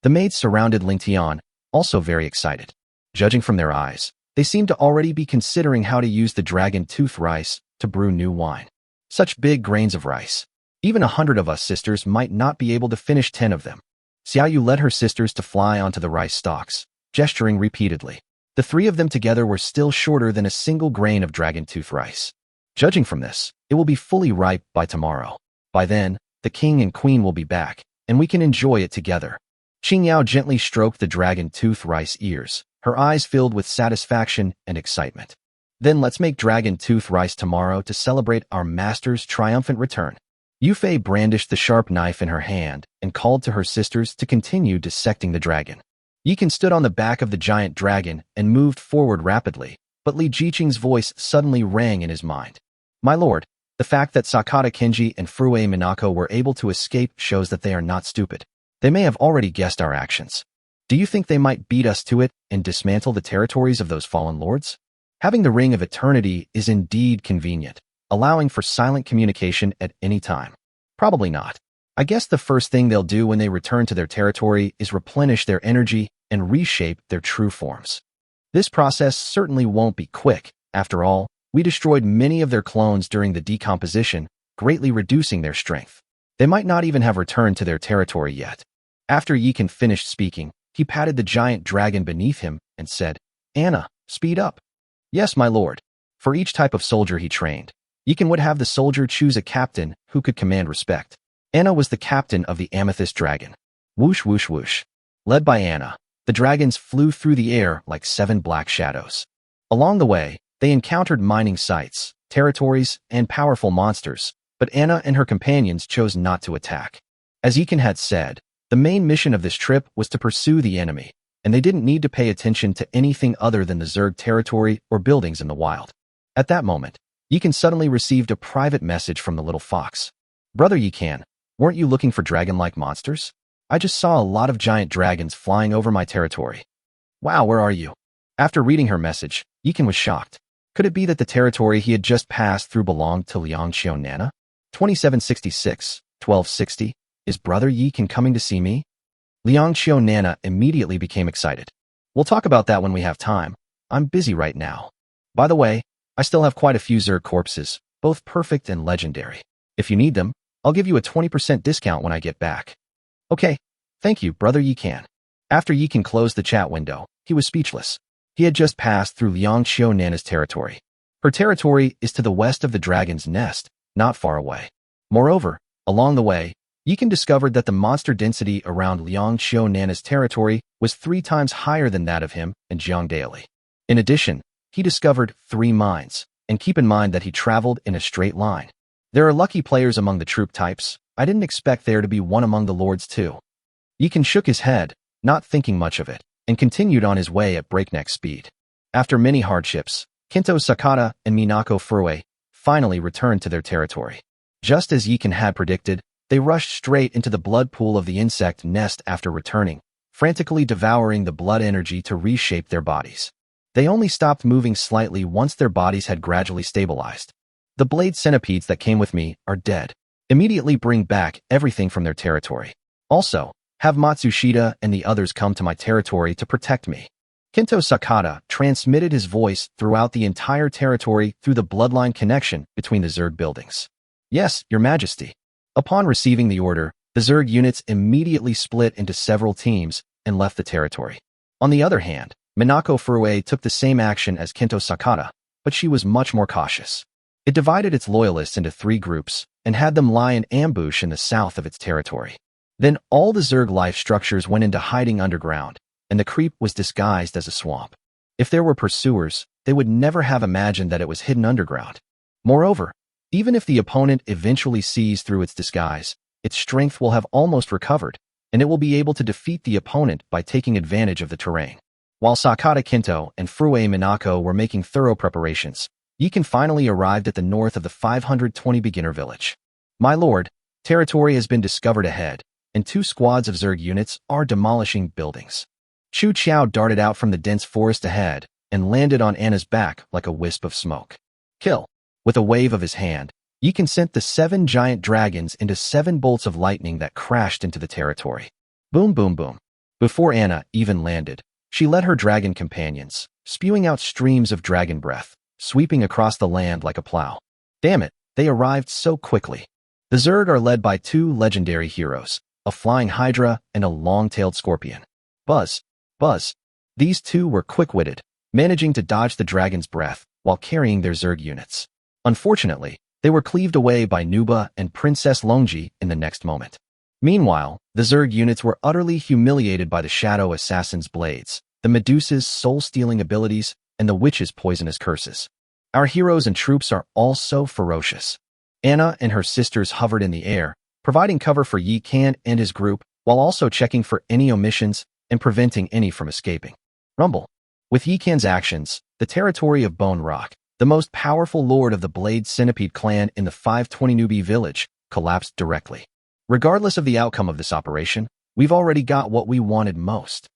The maids surrounded Ling Tian, also very excited. Judging from their eyes, they seemed to already be considering how to use the dragon tooth rice to brew new wine. Such big grains of rice. Even 100 of us sisters might not be able to finish 10 of them. Xiaoyu led her sisters to fly onto the rice stalks, gesturing repeatedly. The 3 of them together were still shorter than a single grain of dragon tooth rice. Judging from this, it will be fully ripe by tomorrow. By then, the king and queen will be back, and we can enjoy it together. Qing Yao gently stroked the dragon tooth rice ears, her eyes filled with satisfaction and excitement. Then let's make dragon tooth rice tomorrow to celebrate our master's triumphant return. Yufei brandished the sharp knife in her hand and called to her sisters to continue dissecting the dragon. Yikan stood on the back of the giant dragon and moved forward rapidly, but Li Jiqing's voice suddenly rang in his mind. My lord, the fact that Sakata Kenji and Furue Minako were able to escape shows that they are not stupid. They may have already guessed our actions. Do you think they might beat us to it and dismantle the territories of those fallen lords? Having the Ring of Eternity is indeed convenient, allowing for silent communication at any time. Probably not. I guess the first thing they'll do when they return to their territory is replenish their energy and reshape their true forms. This process certainly won't be quick. After all, we destroyed many of their clones during the decomposition, greatly reducing their strength. They might not even have returned to their territory yet. After Yikan finished speaking, he patted the giant dragon beneath him and said, Anna, speed up. Yes, my lord. For each type of soldier he trained, Yikan would have the soldier choose a captain who could command respect. Anna was the captain of the amethyst dragon. Whoosh, whoosh, whoosh. Led by Anna, the dragons flew through the air like 7 black shadows. Along the way, they encountered mining sites, territories, and powerful monsters, but Anna and her companions chose not to attack. As Yikan had said, the main mission of this trip was to pursue the enemy, and they didn't need to pay attention to anything other than the Zerg territory or buildings in the wild. At that moment, Yikan suddenly received a private message from the little fox. Brother Yikan, weren't you looking for dragon-like monsters? I just saw a lot of giant dragons flying over my territory. Wow, where are you? After reading her message, Yikan was shocked. Could it be that the territory he had just passed through belonged to Liang Xiaonana? 2766, 1260. Is Brother Yikan coming to see me? Liang Xiaonana immediately became excited. We'll talk about that when we have time. I'm busy right now. By the way, I still have quite a few Zerg corpses, both perfect and legendary. If you need them, I'll give you a 20% discount when I get back. Okay, thank you, Brother Yikan. After Yikan closed the chat window, he was speechless. He had just passed through Liang Xiaonana's territory. Her territory is to the west of the dragon's nest, not far away. Moreover, along the way, Yikan discovered that the monster density around Liang Xiaonana's territory was 3 times higher than that of him and Jiang Daily. In addition, he discovered 3 mines, and keep in mind that he traveled in a straight line. There are lucky players among the troop types. I didn't expect there to be one among the lords too. Yikan shook his head, not thinking much of it, and continued on his way at breakneck speed. After many hardships, Kinto Sakata and Minako Furue finally returned to their territory. Just as Yikan had predicted, they rushed straight into the blood pool of the insect nest after returning, frantically devouring the blood energy to reshape their bodies. They only stopped moving slightly once their bodies had gradually stabilized. The blade centipedes that came with me are dead. Immediately bring back everything from their territory. Also, have Matsushita and the others come to my territory to protect me. Kinto Sakata transmitted his voice throughout the entire territory through the bloodline connection between the Zerg buildings. Yes, Your Majesty. Upon receiving the order, the Zerg units immediately split into several teams and left the territory. On the other hand, Minako Furue took the same action as Kinto Sakata, but she was much more cautious. It divided its loyalists into 3 groups and had them lie in ambush in the south of its territory. Then all the Zerg life structures went into hiding underground, and the creep was disguised as a swamp. If there were pursuers, they would never have imagined that it was hidden underground. Moreover, even if the opponent eventually sees through its disguise, its strength will have almost recovered, and it will be able to defeat the opponent by taking advantage of the terrain. While Sakata Kinto and Furue Minako were making thorough preparations, Yikan finally arrived at the north of the 520 beginner village. My lord, territory has been discovered ahead, and 2 squads of Zerg units are demolishing buildings. Chu Qiao darted out from the dense forest ahead and landed on Anna's back like a wisp of smoke. Kill. With a wave of his hand, Yikan sent the 7 giant dragons into 7 bolts of lightning that crashed into the territory. Boom, boom, boom. Before Anna even landed, she led her dragon companions, spewing out streams of dragon breath, sweeping across the land like a plow. Damn it, they arrived so quickly. The Zerg are led by 2 legendary heroes, a flying hydra and a long-tailed scorpion. Buzz, buzz. These 2 were quick-witted, managing to dodge the dragon's breath while carrying their Zerg units. Unfortunately, they were cleaved away by Nuba and Princess Longji in the next moment. Meanwhile, the Zerg units were utterly humiliated by the Shadow Assassin's blades, the Medusa's soul-stealing abilities, and the Witch's poisonous curses. Our heroes and troops are all so ferocious. Anna and her sisters hovered in the air, providing cover for Yi Kan and his group, while also checking for any omissions and preventing any from escaping. Rumble. With Yi Kan's actions, the territory of Bone Rock, the most powerful lord of the Blade Centipede clan in the 520 newbie village, collapsed directly. Regardless of the outcome of this operation, we've already got what we wanted most.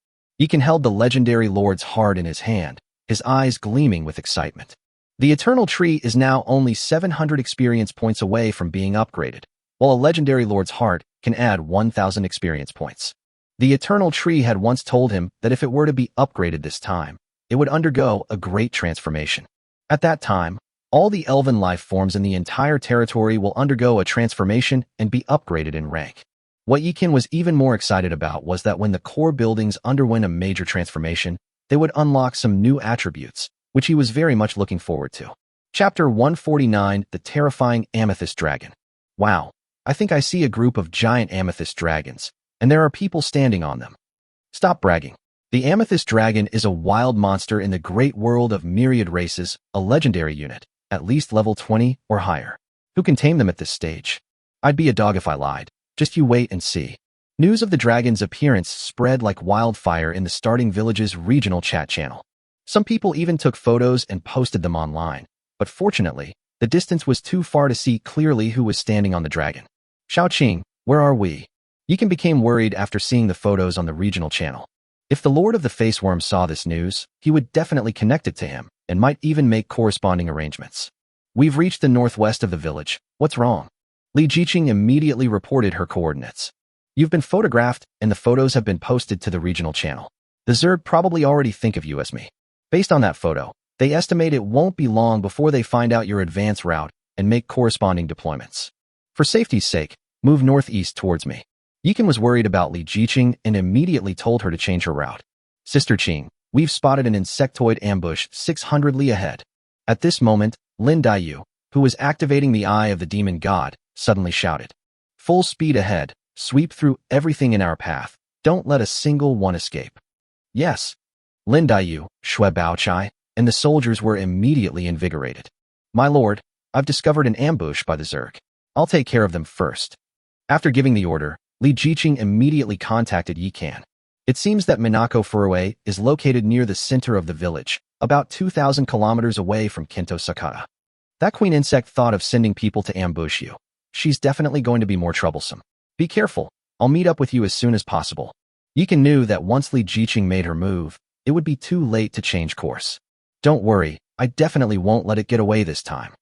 Yikan held the legendary lord's heart in his hand, his eyes gleaming with excitement. The Eternal Tree is now only 700 experience points away from being upgraded, while a legendary lord's heart can add 1,000 experience points. The Eternal Tree had once told him that if it were to be upgraded this time, it would undergo a great transformation. At that time, all the elven life forms in the entire territory will undergo a transformation and be upgraded in rank. What Yikan was even more excited about was that when the core buildings underwent a major transformation, they would unlock some new attributes, which he was very much looking forward to. Chapter 149, The Terrifying Amethyst Dragon. Wow, I think I see a group of giant amethyst dragons, and there are people standing on them. Stop bragging. The amethyst dragon is a wild monster in the great world of myriad races, a legendary unit, at least level 20 or higher. Who can tame them at this stage? I'd be a dog if I lied. Just you wait and see. News of the dragon's appearance spread like wildfire in the Starting Village's regional chat channel. Some people even took photos and posted them online, but fortunately, the distance was too far to see clearly who was standing on the dragon. Xiaoqing, where are we? Yikan became worried after seeing the photos on the regional channel. If the Lord of the Faceworm saw this news, he would definitely connect it to him, and might even make corresponding arrangements. We've reached the northwest of the village. What's wrong? Li Jiqing immediately reported her coordinates. You've been photographed, and the photos have been posted to the regional channel. The Zerg probably already think of you as me. Based on that photo, they estimate it won't be long before they find out your advance route and make corresponding deployments. For safety's sake, move northeast towards me. Yikan was worried about Li Jiqing and immediately told her to change her route. Sister Qing, we've spotted an insectoid ambush 600 li ahead. At this moment, Lin Daiyu, who was activating the Eye of the Demon God, suddenly shouted. Full speed ahead, sweep through everything in our path. Don't let a single one escape. Yes. Lin Daiyu, Shui Baochai, and the soldiers were immediately invigorated. My lord, I've discovered an ambush by the Zerg. I'll take care of them first. After giving the order, Li Jiqing immediately contacted Yikan. It seems that Minako Furue is located near the center of the village, about 2,000 kilometers away from Kinto Sakata. That queen insect thought of sending people to ambush you. She's definitely going to be more troublesome. Be careful. I'll meet up with you as soon as possible. Yikan knew that once Li Jiqing made her move, it would be too late to change course. Don't worry, I definitely won't let it get away this time.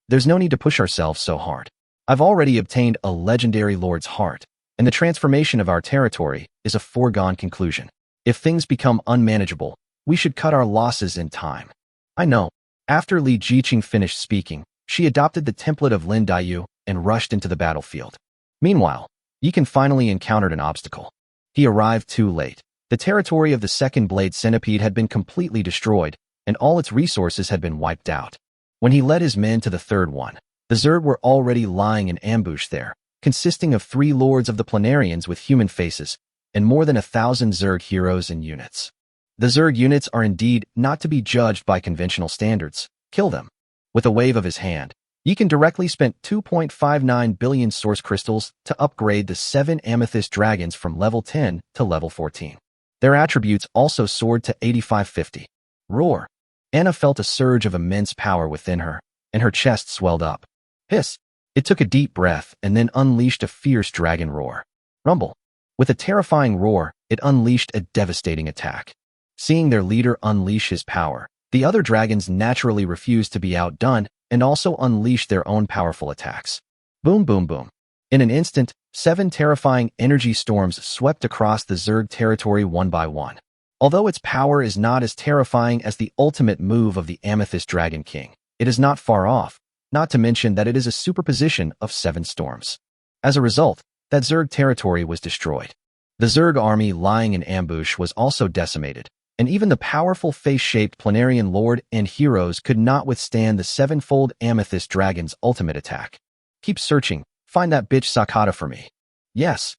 There's no need to push ourselves so hard. I've already obtained a legendary lord's heart, and the transformation of our territory is a foregone conclusion. If things become unmanageable, we should cut our losses in time. I know. After Li Jiqing finished speaking, she adopted the template of Lin Daiyu and rushed into the battlefield. Meanwhile, Yikan finally encountered an obstacle. He arrived too late. The territory of the second blade centipede had been completely destroyed, and all its resources had been wiped out. When he led his men to the third one, the Zerg were already lying in ambush there, consisting of 3 lords of the Planarians with human faces, and more than 1,000 Zerg heroes and units. The Zerg units are indeed not to be judged by conventional standards. Kill them. With a wave of his hand, Yikan directly spent 2.59 billion source crystals to upgrade the 7 amethyst dragons from level 10 to level 14. Their attributes also soared to 8550. Roar. Anna felt a surge of immense power within her, and her chest swelled up. Hiss. It took a deep breath and then unleashed a fierce dragon roar. Rumble. With a terrifying roar, it unleashed a devastating attack. Seeing their leader unleash his power, the other dragons naturally refused to be outdone and also unleashed their own powerful attacks. Boom, boom, boom. In an instant, 7 terrifying energy storms swept across the Zerg territory one by one. Although its power is not as terrifying as the ultimate move of the Amethyst Dragon King, it is not far off, not to mention that it is a superposition of 7 storms. As a result, that Zerg territory was destroyed. The Zerg army lying in ambush was also decimated, and even the powerful face-shaped Planarian Lord and heroes could not withstand the 7-fold Amethyst Dragon's ultimate attack. Keep searching, find that bitch Sakata for me. Yes.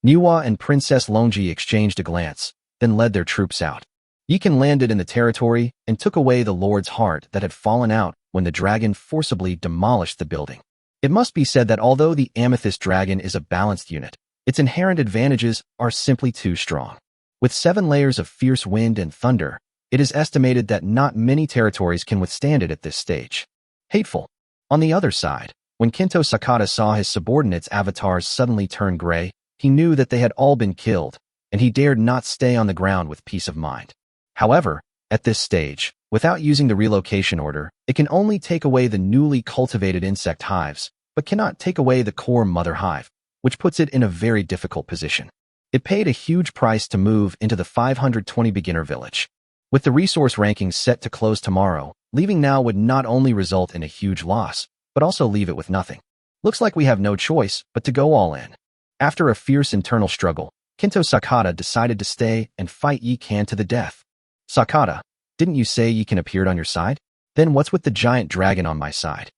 Manhwa and Princess Longi exchanged a glance, then led their troops out. Yikan landed in the territory and took away the Lord's heart that had fallen out when the dragon forcibly demolished the building. It must be said that although the Amethyst Dragon is a balanced unit, its inherent advantages are simply too strong. With 7 layers of fierce wind and thunder, it is estimated that not many territories can withstand it at this stage. Hateful. On the other side, when Kento Sakata saw his subordinates' avatars suddenly turn gray, he knew that they had all been killed, and he dared not stay on the ground with peace of mind. However, at this stage, without using the relocation order, it can only take away the newly cultivated insect hives, but cannot take away the core mother hive, which puts it in a very difficult position. It paid a huge price to move into the 520 beginner village. With the resource rankings set to close tomorrow, leaving now would not only result in a huge loss, but also leave it with nothing. Looks like we have no choice but to go all in. After a fierce internal struggle, Kento Sakata decided to stay and fight Yikan to the death. Sakata, didn't you say Yikan appeared on your side? Then what's with the giant dragon on my side?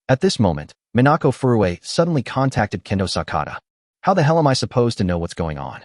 At this moment, Minako Furue suddenly contacted Kento Sakata. How the hell am I supposed to know what's going on?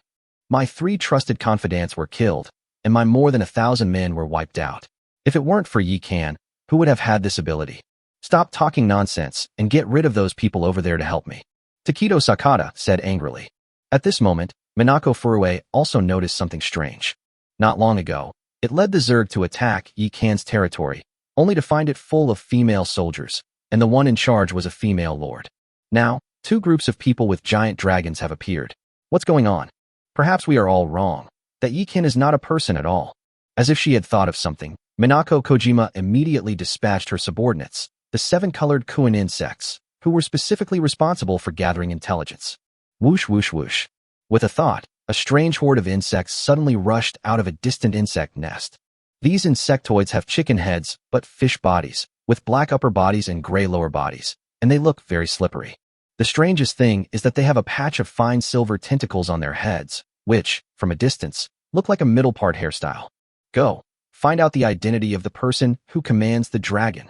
My 3 trusted confidants were killed, and my more than 1,000 men were wiped out. If it weren't for Yikan, who would have had this ability? Stop talking nonsense and get rid of those people over there to help me. Takedo Sakata said angrily. At this moment, Minako Furue also noticed something strange. Not long ago, it led the Zerg to attack Yikan's territory, only to find it full of female soldiers, and the one in charge was a female lord. Now, 2 groups of people with giant dragons have appeared. What's going on? Perhaps we are all wrong. That Yikan is not a person at all. As if she had thought of something, Minako Kojima immediately dispatched her subordinates, the 7-colored Kuin insects, who were specifically responsible for gathering intelligence. Whoosh, whoosh, whoosh. With a thought, a strange horde of insects suddenly rushed out of a distant insect nest. These insectoids have chicken heads, but fish bodies, with black upper bodies and gray lower bodies, and they look very slippery. The strangest thing is that they have a patch of fine silver tentacles on their heads, which, from a distance, look like a middle part hairstyle. Go, find out the identity of the person who commands the dragon.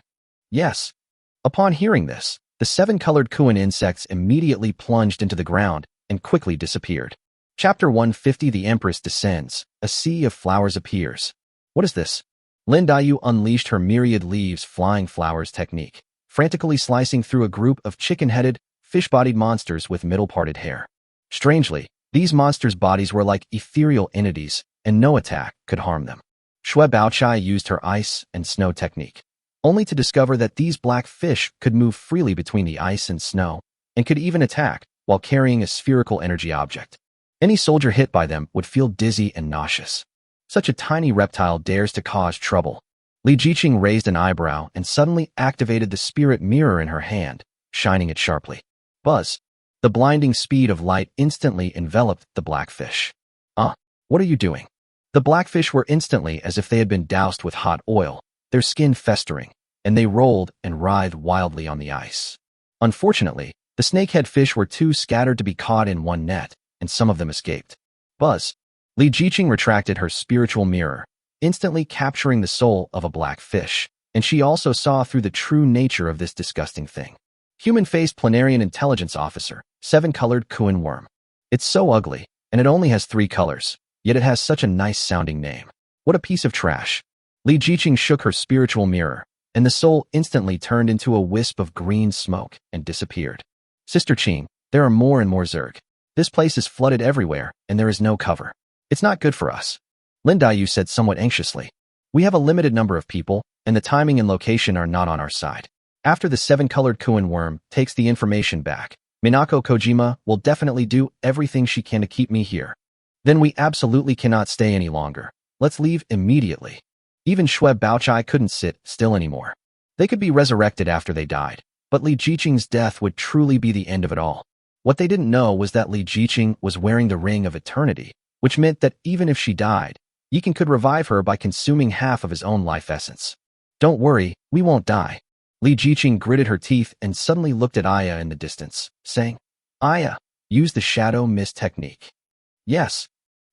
Yes. Upon hearing this, the 7-colored Kuin insects immediately plunged into the ground and quickly disappeared. Chapter 150 The Empress Descends, a sea of flowers appears. What is this? Lin Dayu unleashed her myriad leaves flying flowers technique, frantically slicing through a group of chicken-headed, fish-bodied monsters with middle-parted hair. Strangely, these monsters' bodies were like ethereal entities, and no attack could harm them. Xue Baochai used her ice and snow technique, only to discover that these black fish could move freely between the ice and snow, and could even attack while carrying a spherical energy object. Any soldier hit by them would feel dizzy and nauseous. Such a tiny reptile dares to cause trouble. Li Jiqing raised an eyebrow and suddenly activated the spirit mirror in her hand, shining it sharply. Buzz. The blinding speed of light instantly enveloped the blackfish. What are you doing? The blackfish were instantly as if they had been doused with hot oil, their skin festering, and they rolled and writhed wildly on the ice. Unfortunately, the snakehead fish were too scattered to be caught in one net, and some of them escaped. Buzz. Li Jiqing retracted her spiritual mirror, instantly capturing the soul of a black fish, and she also saw through the true nature of this disgusting thing. Human-faced planarian intelligence officer, 7-colored Kuan worm. It's so ugly, and it only has 3 colors, yet it has such a nice-sounding name. What a piece of trash. Li Jiqing shook her spiritual mirror, and the soul instantly turned into a wisp of green smoke and disappeared. Sister Qing, there are more and more Zerg. This place is flooded everywhere, and there is no cover. It's not good for us. Lin Daiyu said somewhat anxiously. We have a limited number of people, and the timing and location are not on our side. After the 7-colored Kuan worm takes the information back, Minako Kojima will definitely do everything she can to keep me here. Then we absolutely cannot stay any longer. Let's leave immediately. Even Xue Baochai couldn't sit still anymore. They could be resurrected after they died, but Li Jiqing's death would truly be the end of it all. What they didn't know was that Li Jiqing was wearing the Ring of Eternity, which meant that even if she died, Yiken could revive her by consuming half of his own life essence. Don't worry, we won't die. Li Jiqing gritted her teeth and suddenly looked at Aya in the distance, saying, Aya, use the shadow mist technique. Yes.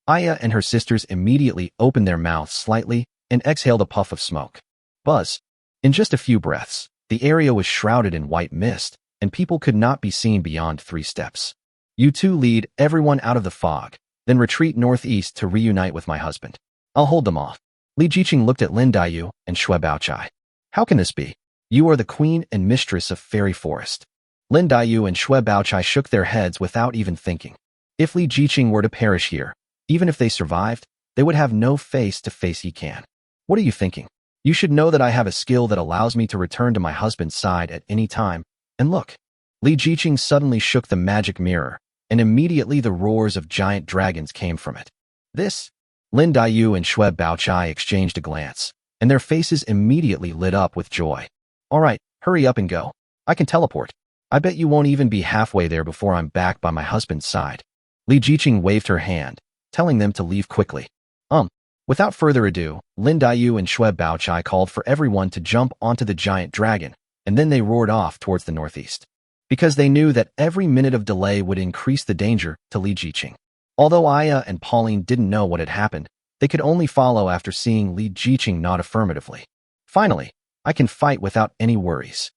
Aya and her sisters immediately opened their mouths slightly and exhaled a puff of smoke. Buzz. In just a few breaths, the area was shrouded in white mist, and people could not be seen beyond 3 steps. You two lead everyone out of the fog, then retreat northeast to reunite with my husband. I'll hold them off. Li Jiqing looked at Lin Daiyu and Xue Baochai. How can this be? You are the queen and mistress of Fairy Forest. Lin Daiyu and Xue Baochai shook their heads without even thinking. If Li Jiqing were to perish here, even if they survived, they would have no face to face Yikan. What are you thinking? You should know that I have a skill that allows me to return to my husband's side at any time. And look. Li Jiqing suddenly shook the magic mirror, and immediately the roars of giant dragons came from it. This? Lin Daiyu and Xue Baochai exchanged a glance, and their faces immediately lit up with joy. All right, hurry up and go. I can teleport. I bet you won't even be halfway there before I'm back by my husband's side. Li Jiqing waved her hand, telling them to leave quickly. Without further ado, Lin Daiyu and Xue Baochai called for everyone to jump onto the giant dragon, and then they roared off towards the northeast. Because they knew that every minute of delay would increase the danger to Li Jiqing. Although Aya and Pauline didn't know what had happened, they could only follow after seeing Li Jiqing nod affirmatively. Finally, I can fight without any worries.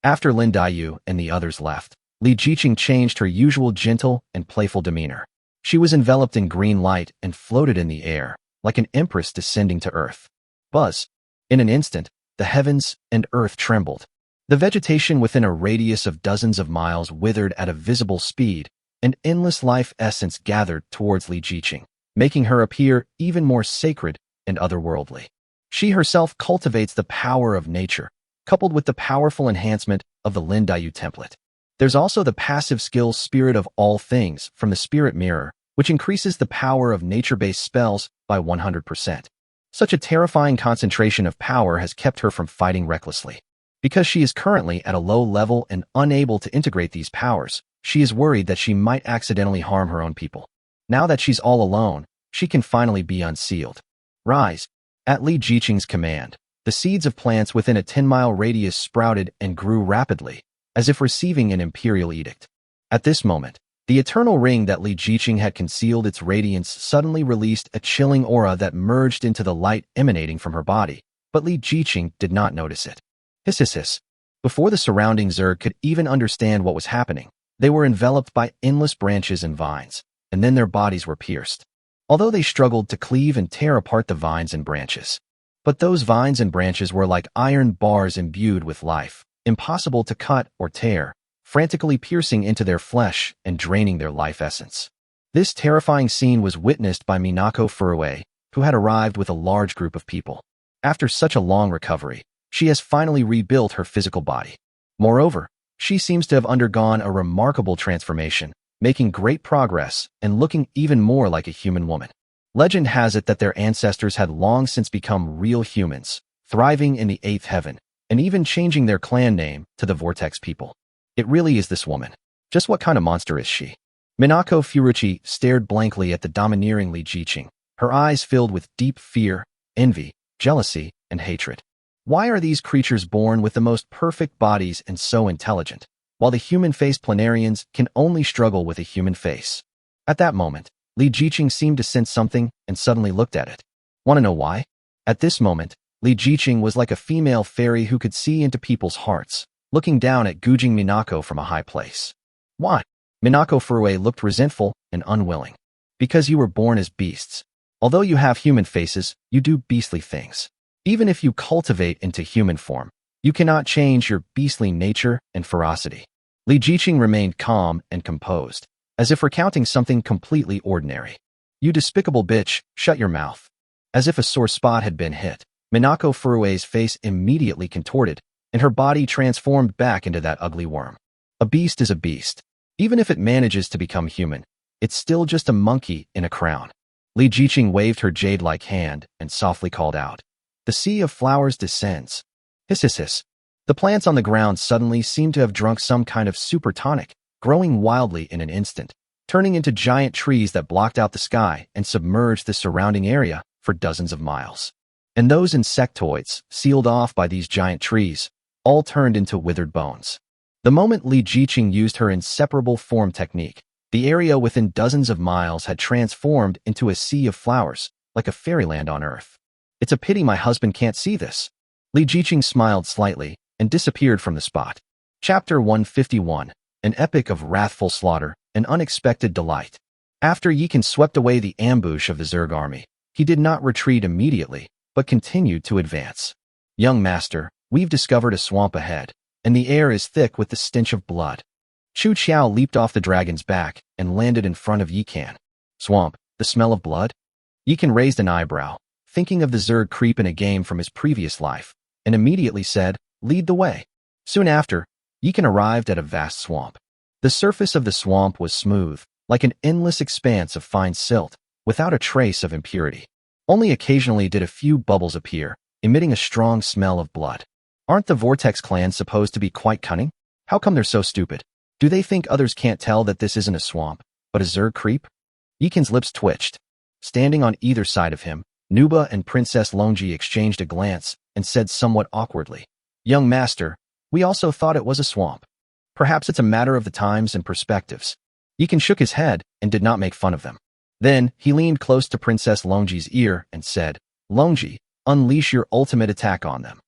After Lin Daiyu and the others left, Li Jiqing changed her usual gentle and playful demeanor. She was enveloped in green light and floated in the air, like an empress descending to earth. Buzz. In an instant, the heavens and earth trembled. The vegetation within a radius of dozens of miles withered at a visible speed, and endless life essence gathered towards Li Jiqing, making her appear even more sacred and otherworldly. She herself cultivates the power of nature, coupled with the powerful enhancement of the Lin Daiyu template. There's also the passive skill Spirit of All Things from the Spirit Mirror, which increases the power of nature-based spells by 100%. Such a terrifying concentration of power has kept her from fighting recklessly. Because she is currently at a low level and unable to integrate these powers, she is worried that she might accidentally harm her own people. Now that she's all alone, she can finally be unsealed. Rise. At Li Jiqing's command, the seeds of plants within a 10-mile radius sprouted and grew rapidly, as if receiving an imperial edict. At this moment, the eternal ring that Li Jiqing had concealed its radiance suddenly released a chilling aura that merged into the light emanating from her body, but Li Jiqing did not notice it. Hiss hiss hiss. Before the surrounding Zerg could even understand what was happening, they were enveloped by endless branches and vines, and then their bodies were pierced. Although they struggled to cleave and tear apart the vines and branches. But those vines and branches were like iron bars imbued with life, impossible to cut or tear, frantically piercing into their flesh and draining their life essence. This terrifying scene was witnessed by Minako Furue, who had arrived with a large group of people. After such a long recovery, she has finally rebuilt her physical body. Moreover, she seems to have undergone a remarkable transformation, making great progress and looking even more like a human woman. Legend has it that their ancestors had long since become real humans, thriving in the 8th heaven, and even changing their clan name to the Vortex people. It really is this woman. Just what kind of monster is she? Minako Furuchi stared blankly at the domineering Li Jiqing, her eyes filled with deep fear, envy, jealousy, and hatred. Why are these creatures born with the most perfect bodies and so intelligent, while the human-faced planarians can only struggle with a human face? At that moment, Li Jiqing seemed to sense something and suddenly looked at it. Want to know why? At this moment, Li Jiqing was like a female fairy who could see into people's hearts, looking down at Gujing Minako from a high place. Why? Minako Furue looked resentful and unwilling. Because you were born as beasts. Although you have human faces, you do beastly things. Even if you cultivate into human form, you cannot change your beastly nature and ferocity. Li Jiqing remained calm and composed, as if recounting something completely ordinary. You despicable bitch, shut your mouth. As if a sore spot had been hit, Minako Furue's face immediately contorted, and her body transformed back into that ugly worm. A beast is a beast. Even if it manages to become human, it's still just a monkey in a crown. Li Jiqing waved her jade-like hand and softly called out. The sea of flowers descends. Hiss hiss hiss. The plants on the ground suddenly seemed to have drunk some kind of super tonic, growing wildly in an instant, turning into giant trees that blocked out the sky and submerged the surrounding area for dozens of miles. And those insectoids, sealed off by these giant trees, all turned into withered bones. The moment Li Jiqing used her inseparable form technique, the area within dozens of miles had transformed into a sea of flowers, like a fairyland on earth. It's a pity my husband can't see this. Li Jiqing smiled slightly and disappeared from the spot. Chapter 151, an epic of wrathful slaughter, an unexpected delight. After Yikan swept away the ambush of the Zerg army, he did not retreat immediately, but continued to advance. Young master, we've discovered a swamp ahead, and the air is thick with the stench of blood. Chu Qiao leaped off the dragon's back and landed in front of Yikan. Swamp, the smell of blood? Yikan raised an eyebrow, thinking of the Zerg creep in a game from his previous life, and immediately said, lead the way. Soon after, Yikan arrived at a vast swamp. The surface of the swamp was smooth, like an endless expanse of fine silt, without a trace of impurity. Only occasionally did a few bubbles appear, emitting a strong smell of blood. Aren't the Vortex clan supposed to be quite cunning? How come they're so stupid? Do they think others can't tell that this isn't a swamp, but a Zerg creep? Yikan's lips twitched. Standing on either side of him, Nuba and Princess Longji exchanged a glance and said somewhat awkwardly, Young master, we also thought it was a swamp. Perhaps it's a matter of the times and perspectives. Yikan shook his head and did not make fun of them. Then, he leaned close to Princess Longji's ear and said, Longji, unleash your ultimate attack on them.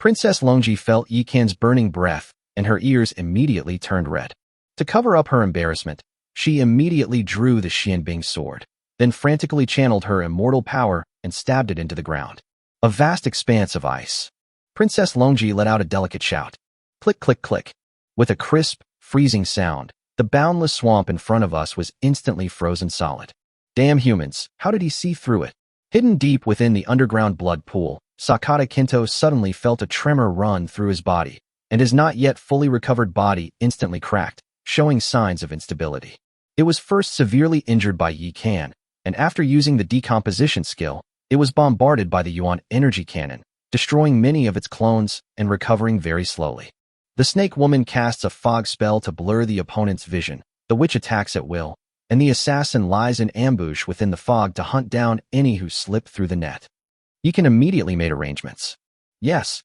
Princess Longji felt Yikan's burning breath, and her ears immediately turned red. To cover up her embarrassment, she immediately drew the Xianbing sword, then frantically channeled her immortal power and stabbed it into the ground. A vast expanse of ice. Princess Longji let out a delicate shout. Click, click, click. With a crisp, freezing sound, the boundless swamp in front of us was instantly frozen solid. Damn humans, how did he see through it? Hidden deep within the underground blood pool, Sakata Kinto suddenly felt a tremor run through his body, and his not yet fully recovered body instantly cracked, showing signs of instability. It was first severely injured by Yikan, and after using the decomposition skill, it was bombarded by the Yuan energy cannon, destroying many of its clones and recovering very slowly. The snake woman casts a fog spell to blur the opponent's vision, the witch attacks at will, and the assassin lies in ambush within the fog to hunt down any who slip through the net. Yikan immediately made arrangements. Yes.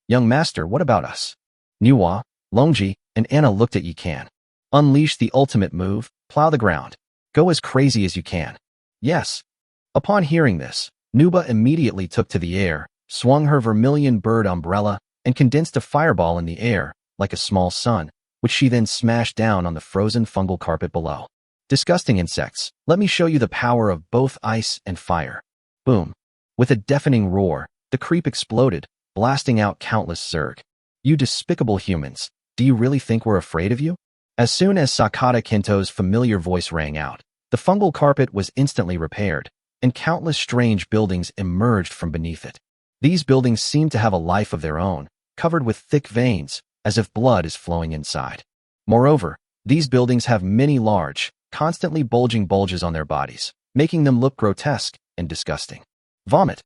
Young master, what about us? Nuwa, Longji, and Anna looked at Yikan. Unleash the ultimate move, plow the ground. Go as crazy as you can. Yes. Upon hearing this, Nuba immediately took to the air, swung her vermilion bird umbrella, and condensed a fireball in the air, like a small sun, which she then smashed down on the frozen fungal carpet below. Disgusting insects, let me show you the power of both ice and fire. Boom. With a deafening roar, the creep exploded, blasting out countless Zerg. You despicable humans, do you really think we're afraid of you? As soon as Sakata Kinto's familiar voice rang out, the fungal carpet was instantly repaired, and countless strange buildings emerged from beneath it. These buildings seemed to have a life of their own, covered with thick veins, as if blood is flowing inside. Moreover, these buildings have many large, constantly bulging bulges on their bodies, making them look grotesque and disgusting. Vomit.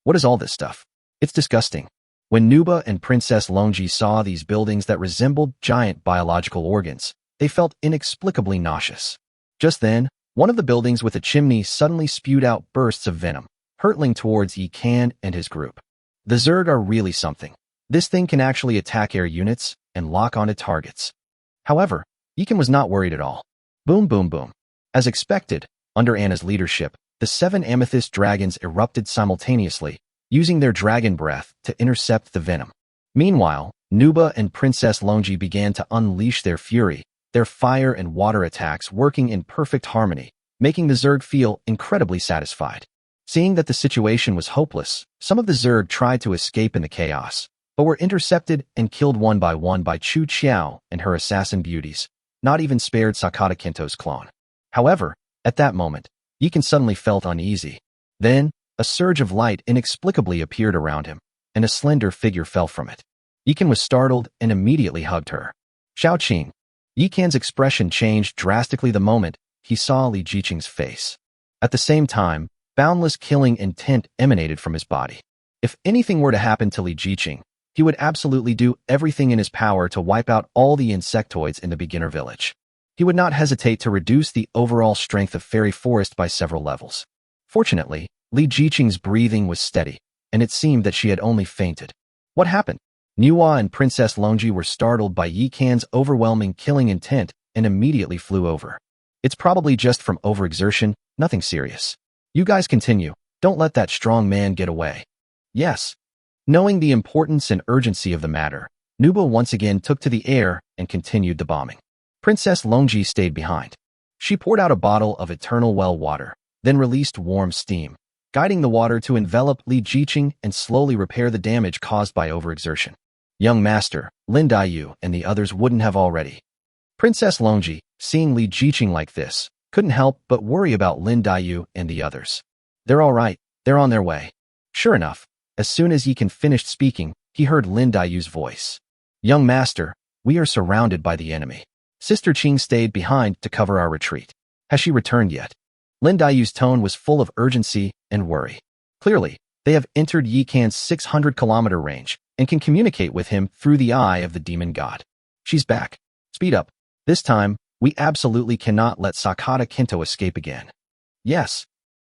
What is all this stuff? It's disgusting. When Nuba and Princess Longji saw these buildings that resembled giant biological organs, they felt inexplicably nauseous. Just then, one of the buildings with a chimney suddenly spewed out bursts of venom, hurtling towards Yikan and his group. The Zerg are really something. This thing can actually attack air units and lock onto targets. However, Yikan was not worried at all. Boom, boom, boom. As expected, Under Anna's leadership, the 7 amethyst dragons erupted simultaneously, using their dragon breath to intercept the venom. Meanwhile, Nuba and Princess Longi began to unleash their fury, their fire and water attacks working in perfect harmony, making the Zerg feel incredibly satisfied. Seeing that the situation was hopeless, some of the Zerg tried to escape in the chaos, but were intercepted and killed one by Chu Qiao and her assassin beauties, not even spared Sakata Kinto's clone. However, at that moment, Yikan suddenly felt uneasy. Then, a surge of light inexplicably appeared around him, and a slender figure fell from it. Yikan was startled and immediately hugged her. Xiaoqing. Yikan's expression changed drastically the moment he saw Li Jiqing's face. At the same time, boundless killing intent emanated from his body. If anything were to happen to Li Jiqing, he would absolutely do everything in his power to wipe out all the insectoids in the beginner village. He would not hesitate to reduce the overall strength of Fairy Forest by several levels. Fortunately, Li Jiqing's breathing was steady, and it seemed that she had only fainted. What happened? Nuwa and Princess Longi were startled by Yikan's overwhelming killing intent and immediately flew over. It's probably just from overexertion, nothing serious. You guys continue. Don't let that strong man get away. Yes. Knowing the importance and urgency of the matter, Nuba once again took to the air and continued the bombing. Princess Longi stayed behind. She poured out a bottle of eternal well water, then released warm steam, guiding the water to envelop Li Jiqing and slowly repair the damage caused by overexertion. Young Master, Lin Daiyu, and the others wouldn't have already. Princess Longi, seeing Li Jiqing like this, couldn't help but worry about Lin Daiyu and the others. They're all right, they're on their way. Sure enough, as soon as Yikan finished speaking, he heard Lin Daiyu's voice. Young Master, we are surrounded by the enemy. Sister Qing stayed behind to cover our retreat. Has she returned yet? Lin Daiyu's tone was full of urgency and worry. Clearly, they have entered Yikan's 600-kilometer range and can communicate with him through the eye of the demon god. She's back. Speed up. This time, we absolutely cannot let Sakata Kinto escape again. Yes.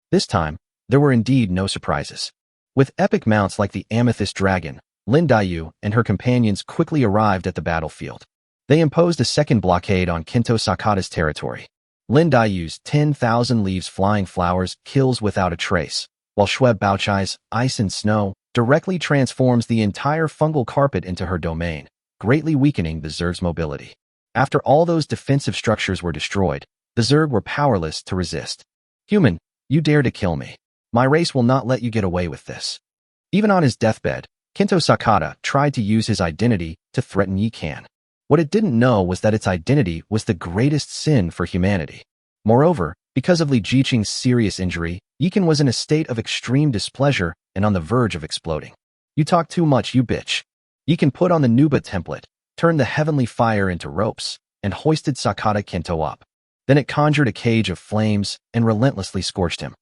This time, there were indeed no surprises. With epic mounts like the Amethyst Dragon, Lin Daiyu and her companions quickly arrived at the battlefield. They imposed a second blockade on Kinto Sakata's territory. Lin Daiyu's 10,000 leaves flying flowers kills without a trace, while Shweb Baochai's ice and snow directly transforms the entire fungal carpet into her domain, greatly weakening the Zerg's mobility. After all those defensive structures were destroyed, the Zerg were powerless to resist. Human, you dare to kill me. My race will not let you get away with this. Even on his deathbed, Kinto Sakata tried to use his identity to threaten Yikan. What it didn't know was that its identity was the greatest sin for humanity. Moreover, because of Li Jiqing's serious injury, Yikan was in a state of extreme displeasure and on the verge of exploding. You talk too much, you bitch. Yikan put on the Nuba template, turned the heavenly fire into ropes, and hoisted Sakata Kinto up. Then it conjured a cage of flames and relentlessly scorched him.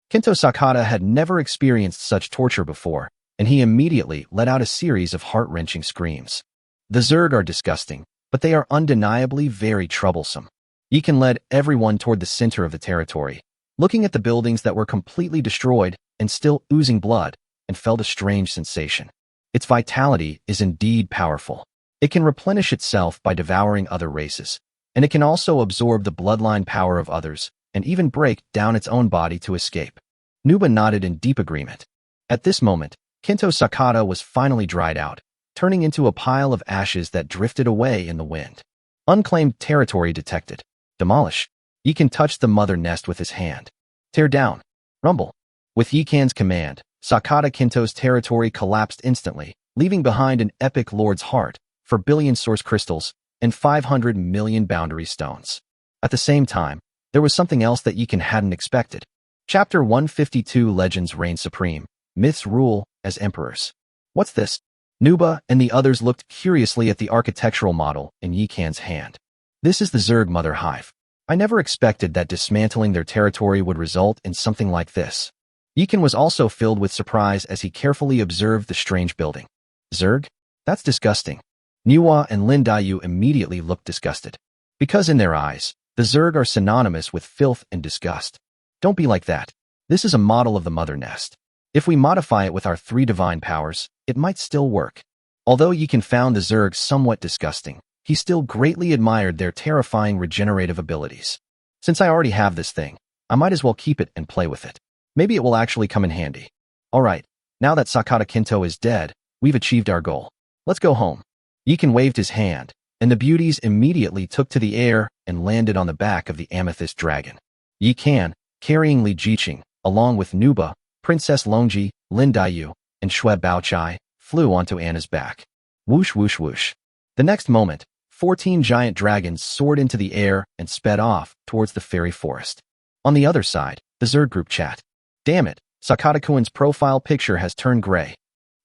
Kinto Sakata had never experienced such torture before, and he immediately let out a series of heart-wrenching screams. The Zerg are disgusting, but they are undeniably very troublesome. Yikan led everyone toward the center of the territory, looking at the buildings that were completely destroyed and still oozing blood, and felt a strange sensation. Its vitality is indeed powerful. It can replenish itself by devouring other races, and it can also absorb the bloodline power of others and even break down its own body to escape. Nuba nodded in deep agreement. At this moment, Kinto Sakata was finally dried out, turning into a pile of ashes that drifted away in the wind. Unclaimed territory detected. Demolish. Yikan touched the mother nest with his hand. Tear down. Rumble. With Yikan's command, Sakata Kinto's territory collapsed instantly, leaving behind an epic lord's heart, 4 billion source crystals, and 500 million boundary stones. At the same time, there was something else that Yikan hadn't expected. Chapter 152 Legends Reign Supreme. Myths rule as emperors. What's this? Nuba and the others looked curiously at the architectural model in Yikan's hand. This is the Zerg Mother Hive. I never expected that dismantling their territory would result in something like this. Yikan was also filled with surprise as he carefully observed the strange building. Zerg? That's disgusting. Nuwa and Lin Daiyu immediately looked disgusted. Because in their eyes, the Zerg are synonymous with filth and disgust. Don't be like that. This is a model of the mother nest. If we modify it with our 3 divine powers, it might still work. Although Yikan found the Zerg somewhat disgusting, he still greatly admired their terrifying regenerative abilities. Since I already have this thing, I might as well keep it and play with it. Maybe it will actually come in handy. Alright, now that Sakata Kinto is dead, we've achieved our goal. Let's go home. Yikan waved his hand, and the beauties immediately took to the air and landed on the back of the amethyst dragon. Yikan, carrying Li Jiqing, along with Nuba, Princess Longji, Lin Daiyu, and Xue Baochai, flew onto Anna's back. Whoosh whoosh whoosh. The next moment, 14 giant dragons soared into the air and sped off towards the fairy forest. On the other side, the Zerg group chat. Damn it, Sakata-kuin's profile picture has turned gray.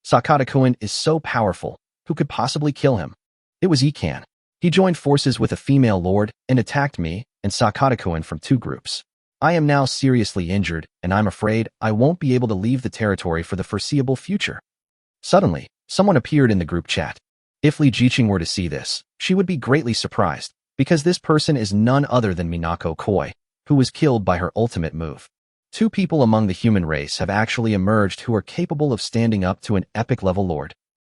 Sakata-kuin is so powerful, who could possibly kill him? It was Yikan. He joined forces with a female lord and attacked me and Sakata-kuin from 2 groups. I am now seriously injured, and I'm afraid I won't be able to leave the territory for the foreseeable future. Suddenly, someone appeared in the group chat. If Li Jiqing were to see this, she would be greatly surprised, because this person is none other than Minako Koi, who was killed by her ultimate move. 2 people among the human race have actually emerged who are capable of standing up to an epic-level lord.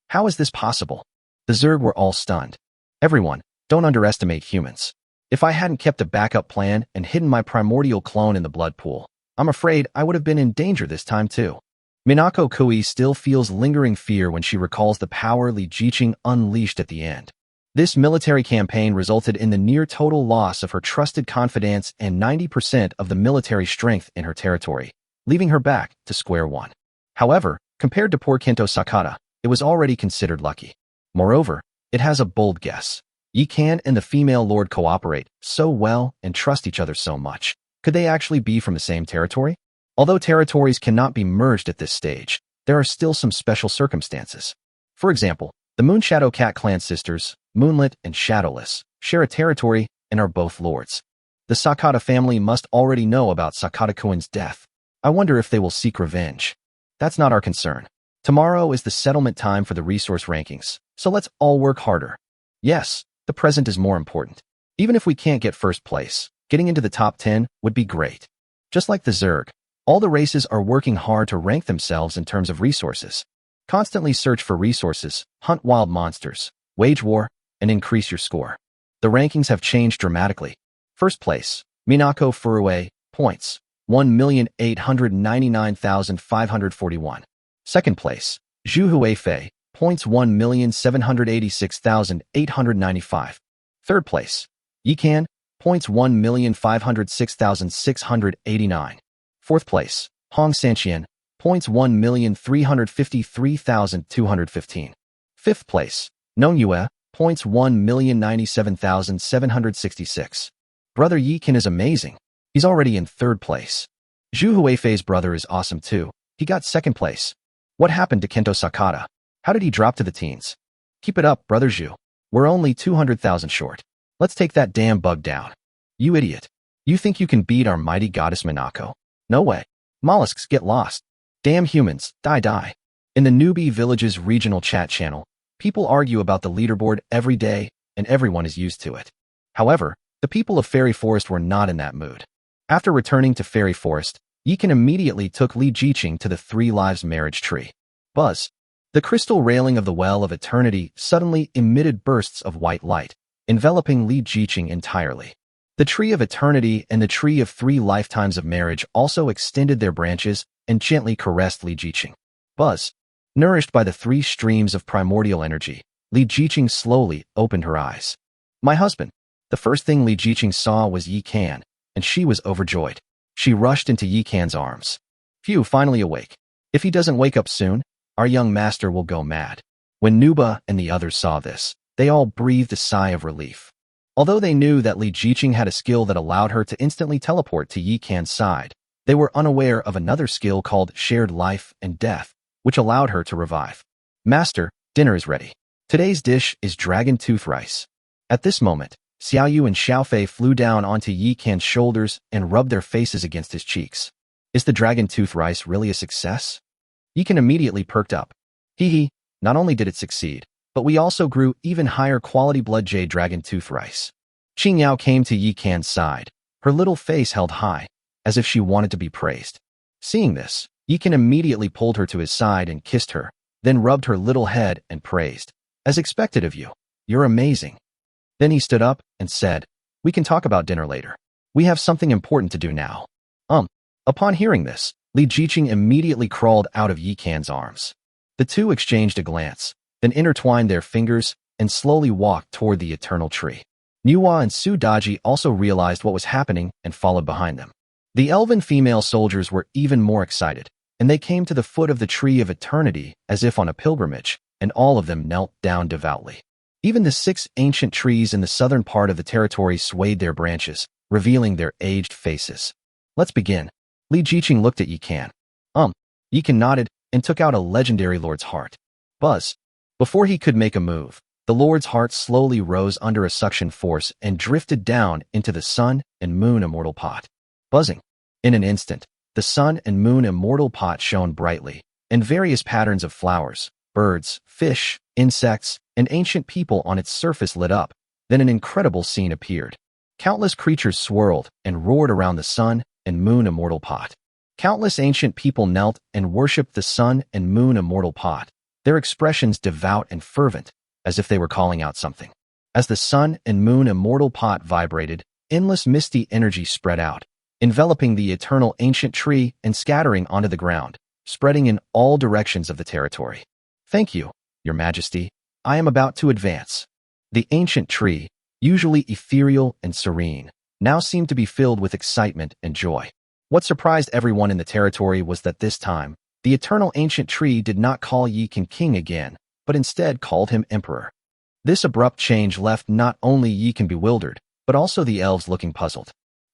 How is this possible? The Zerg were all stunned. Everyone, don't underestimate humans. If I hadn't kept a backup plan and hidden my primordial clone in the blood pool, I'm afraid I would have been in danger this time too. Minako Kui still feels lingering fear when she recalls the power Li Jiqing unleashed at the end. This military campaign resulted in the near-total loss of her trusted confidants and 90% of the military strength in her territory, leaving her back to square one. However, compared to poor Kinto Sakata, it was already considered lucky. Moreover, it has a bold guess. Yikan and the female lord cooperate so well and trust each other so much. Could they actually be from the same territory? Although territories cannot be merged at this stage, there are still some special circumstances. For example, the Moonshadow Cat clan sisters, Moonlit and Shadowless, share a territory and are both lords. The Sakata family must already know about Sakata-kuin's death. I wonder if they will seek revenge. That's not our concern. Tomorrow is the settlement time for the resource rankings, so let's all work harder. Yes, the present is more important. Even if we can't get first place, getting into the top 10 would be great. Just like the Zerg, all the races are working hard to rank themselves in terms of resources. Constantly search for resources, hunt wild monsters, wage war, and increase your score. The rankings have changed dramatically. First place, Minako Furue, points, 1,899,541. Second place, Zhu Huifei, points 1,786,895. Third place, Yikan, points 1,506,689. Fourth place, Hong Sanqian, points 1,353,215. Fifth place, Nongyue, points 1,097,766. Brother Yikan is amazing. He's already in third place. Zhu Huifei's brother is awesome too. He got second place. What happened to Kinto Sakata? How did he drop to the teens? Keep it up, brother Zhu. We're only 200,000 short. Let's take that damn bug down. You idiot. You think you can beat our mighty goddess Minako? No way. Mollusks get lost. Damn humans, die. In the Newbie Village's regional chat channel, people argue about the leaderboard every day, and everyone is used to it. However, the people of Fairy Forest were not in that mood. After returning to Fairy Forest, Yikan immediately took Li Jiqing to the 3 Lives marriage tree. Buzz. The crystal railing of the Well of Eternity suddenly emitted bursts of white light, enveloping Li Jiqing entirely. The Tree of Eternity and the Tree of 3 Lifetimes of Marriage also extended their branches and gently caressed Li Jiqing. Buzz. Nourished by the 3 streams of primordial energy, Li Jiqing slowly opened her eyes. My husband. The first thing Li Jiqing saw was Yikan, and she was overjoyed. She rushed into Yikan's arms. Phew, finally awake. If he doesn't wake up soon, our young master will go mad. When Nuba and the others saw this, they all breathed a sigh of relief. Although they knew that Li Jiqing had a skill that allowed her to instantly teleport to Yikan's side, they were unaware of another skill called Shared Life and Death, which allowed her to revive. Master, dinner is ready. Today's dish is dragon tooth rice. At this moment, Xiaoyu and Xiaofei flew down onto Yikan's shoulders and rubbed their faces against his cheeks. Is the dragon tooth rice really a success? Yikan immediately perked up. Hee, not only did it succeed, but we also grew even higher quality blood jade dragon tooth rice. Qingyao came to Yikan's side, her little face held high, as if she wanted to be praised. Seeing this, Yikan immediately pulled her to his side and kissed her, then rubbed her little head and praised. As expected of you, you're amazing. Then he stood up and said, we can talk about dinner later. We have something important to do now. Um. Upon hearing this, Li Jiqing immediately crawled out of Yi Can's arms. The two exchanged a glance, then intertwined their fingers and slowly walked toward the eternal tree. Nuwa and Su Daji also realized what was happening and followed behind them. The elven female soldiers were even more excited, and they came to the foot of the tree of eternity as if on a pilgrimage, and all of them knelt down devoutly. Even the 6 ancient trees in the southern part of the territory swayed their branches, revealing their aged faces. Let's begin. Li Jiqing looked at Yi Can. Yi Can nodded and took out a legendary lord's heart. Buzz. Before he could make a move, the lord's heart slowly rose under a suction force and drifted down into the sun and moon immortal pot. Buzzing. In an instant, the sun and moon immortal pot shone brightly, and various patterns of flowers, birds, fish, insects, and ancient people on its surface lit up. Then an incredible scene appeared. Countless creatures swirled and roared around the sun and moon immortal pot. Countless ancient people knelt and worshipped the sun and moon immortal pot, their expressions devout and fervent, as if they were calling out something. As the sun and moon immortal pot vibrated, endless misty energy spread out, enveloping the eternal ancient tree and scattering onto the ground, spreading in all directions of the territory. Thank you, Your Majesty. I am about to advance. The ancient tree, usually ethereal and serene, now seemed to be filled with excitement and joy. What surprised everyone in the territory was that this time, the eternal ancient tree did not call Yi Can king again, but instead called him emperor. This abrupt change left not only Yi Can bewildered, but also the elves looking puzzled.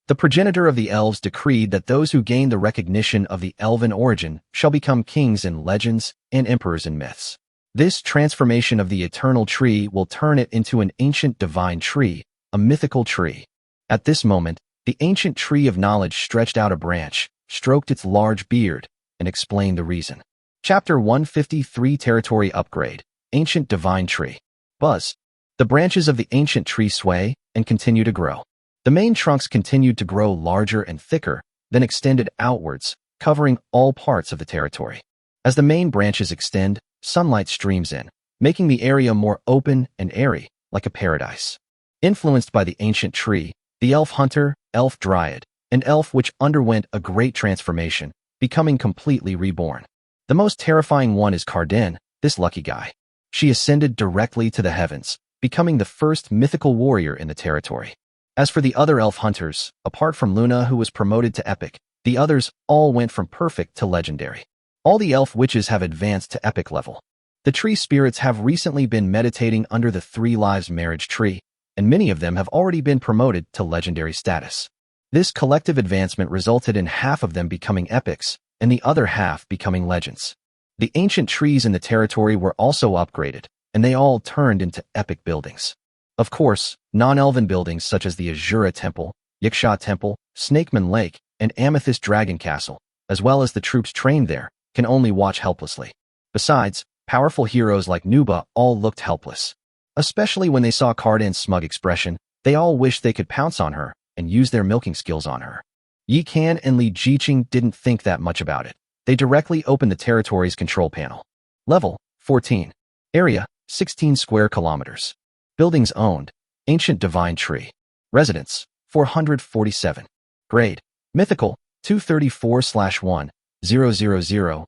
The progenitor of the elves decreed that those who gain the recognition of the elven origin shall become kings in legends and emperors in myths. This transformation of the eternal tree will turn it into an ancient divine tree, a mythical tree. At this moment, the ancient tree of knowledge stretched out a branch, stroked its large beard, and explained the reason. Chapter 153 Territory Upgrade, Ancient Divine Tree. Buzz. The branches of the ancient tree sway and continue to grow. The main trunks continued to grow larger and thicker, then extended outwards, covering all parts of the territory. As the main branches extend, sunlight streams in, making the area more open and airy, like a paradise. Influenced by the ancient tree, the elf hunter, elf dryad, and elf witch underwent a great transformation, becoming completely reborn. The most terrifying one is Carden, this lucky guy. She ascended directly to the heavens, becoming the first mythical warrior in the territory. As for the other elf hunters, apart from Luna who was promoted to epic, the others all went from perfect to legendary. All the elf witches have advanced to epic level. The tree spirits have recently been meditating under the 3 lives marriage tree, and many of them have already been promoted to legendary status. This collective advancement resulted in half of them becoming epics, and the other half becoming legends. The ancient trees in the territory were also upgraded, and they all turned into epic buildings. Of course, non-elven buildings such as the Azura Temple, Yiksha Temple, Snakeman Lake, and Amethyst Dragon Castle, as well as the troops trained there, can only watch helplessly. Besides, powerful heroes like Nuba all looked helpless. Especially when they saw Carden's smug expression, they all wished they could pounce on her and use their milking skills on her. Yi Can and Li Jiqing didn't think that much about it. They directly opened the territory's control panel. Level 14. Area 16 square kilometers. Buildings owned. Ancient Divine Tree. Residents 447. Grade Mythical 234/1 000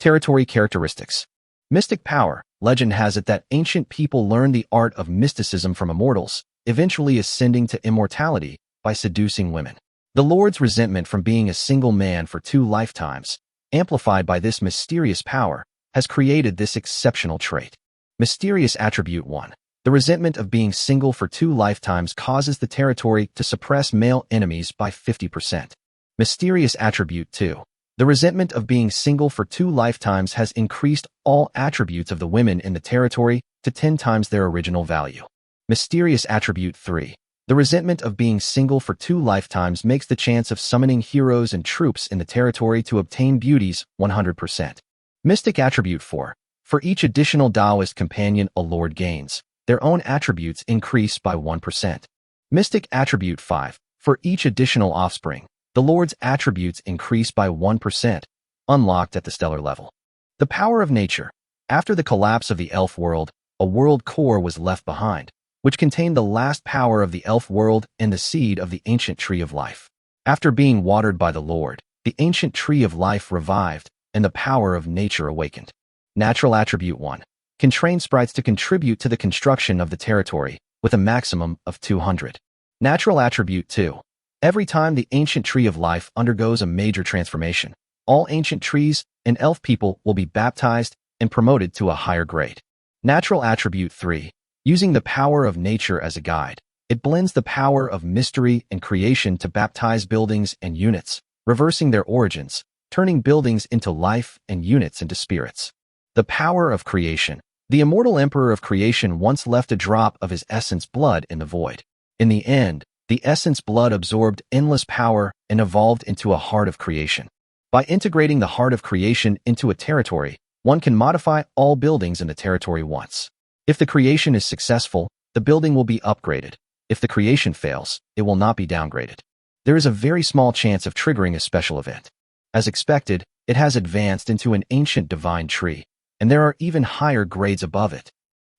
Territory characteristics. Mystic power. Legend has it that ancient people learned the art of mysticism from immortals, eventually ascending to immortality by seducing women. The Lord's resentment from being a single man for 2 lifetimes, amplified by this mysterious power, has created this exceptional trait. Mysterious Attribute 1. The resentment of being single for 2 lifetimes causes the territory to suppress male enemies by 50%. Mysterious Attribute 2. The resentment of being single for 2 lifetimes has increased all attributes of the women in the territory to 10 times their original value. Mysterious Attribute 3. The resentment of being single for 2 lifetimes makes the chance of summoning heroes and troops in the territory to obtain beauties 100%. Mystic Attribute 4. For each additional Taoist companion a lord gains, their own attributes increase by 1%. Mystic Attribute 5. For each additional offspring, the Lord's attributes increase by 1%, unlocked at the stellar level. The power of nature. After the collapse of the elf world, a world core was left behind, which contained the last power of the elf world and the seed of the ancient tree of life. After being watered by the Lord, the ancient tree of life revived, and the power of nature awakened. Natural Attribute 1. Can train sprites to contribute to the construction of the territory, with a maximum of 200. Natural Attribute 2. Every time the ancient tree of life undergoes a major transformation, all ancient trees and elf people will be baptized and promoted to a higher grade. Natural Attribute 3. Using the power of nature as a guide, it blends the power of mystery and creation to baptize buildings and units, reversing their origins, turning buildings into life and units into spirits. The power of creation. The immortal emperor of creation once left a drop of his essence blood in the void. In the end, the essence blood absorbed endless power and evolved into a heart of creation. By integrating the heart of creation into a territory, one can modify all buildings in the territory once. If the creation is successful, the building will be upgraded. If the creation fails, it will not be downgraded. There is a very small chance of triggering a special event. As expected, it has advanced into an ancient divine tree, and there are even higher grades above it.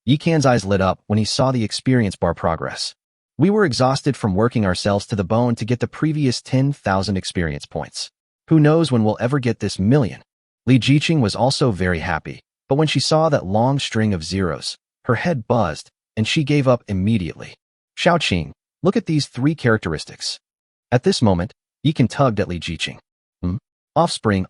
Yikan's eyes lit up when he saw the experience bar progress. We were exhausted from working ourselves to the bone to get the previous 10,000 experience points. Who knows when we'll ever get this million? Li Jiqing was also very happy, but when she saw that long string of zeros, her head buzzed, and she gave up immediately. Xiaoqing, look at these 3 characteristics. At this moment, Yikan tugged at Li Jiqing. Offspring.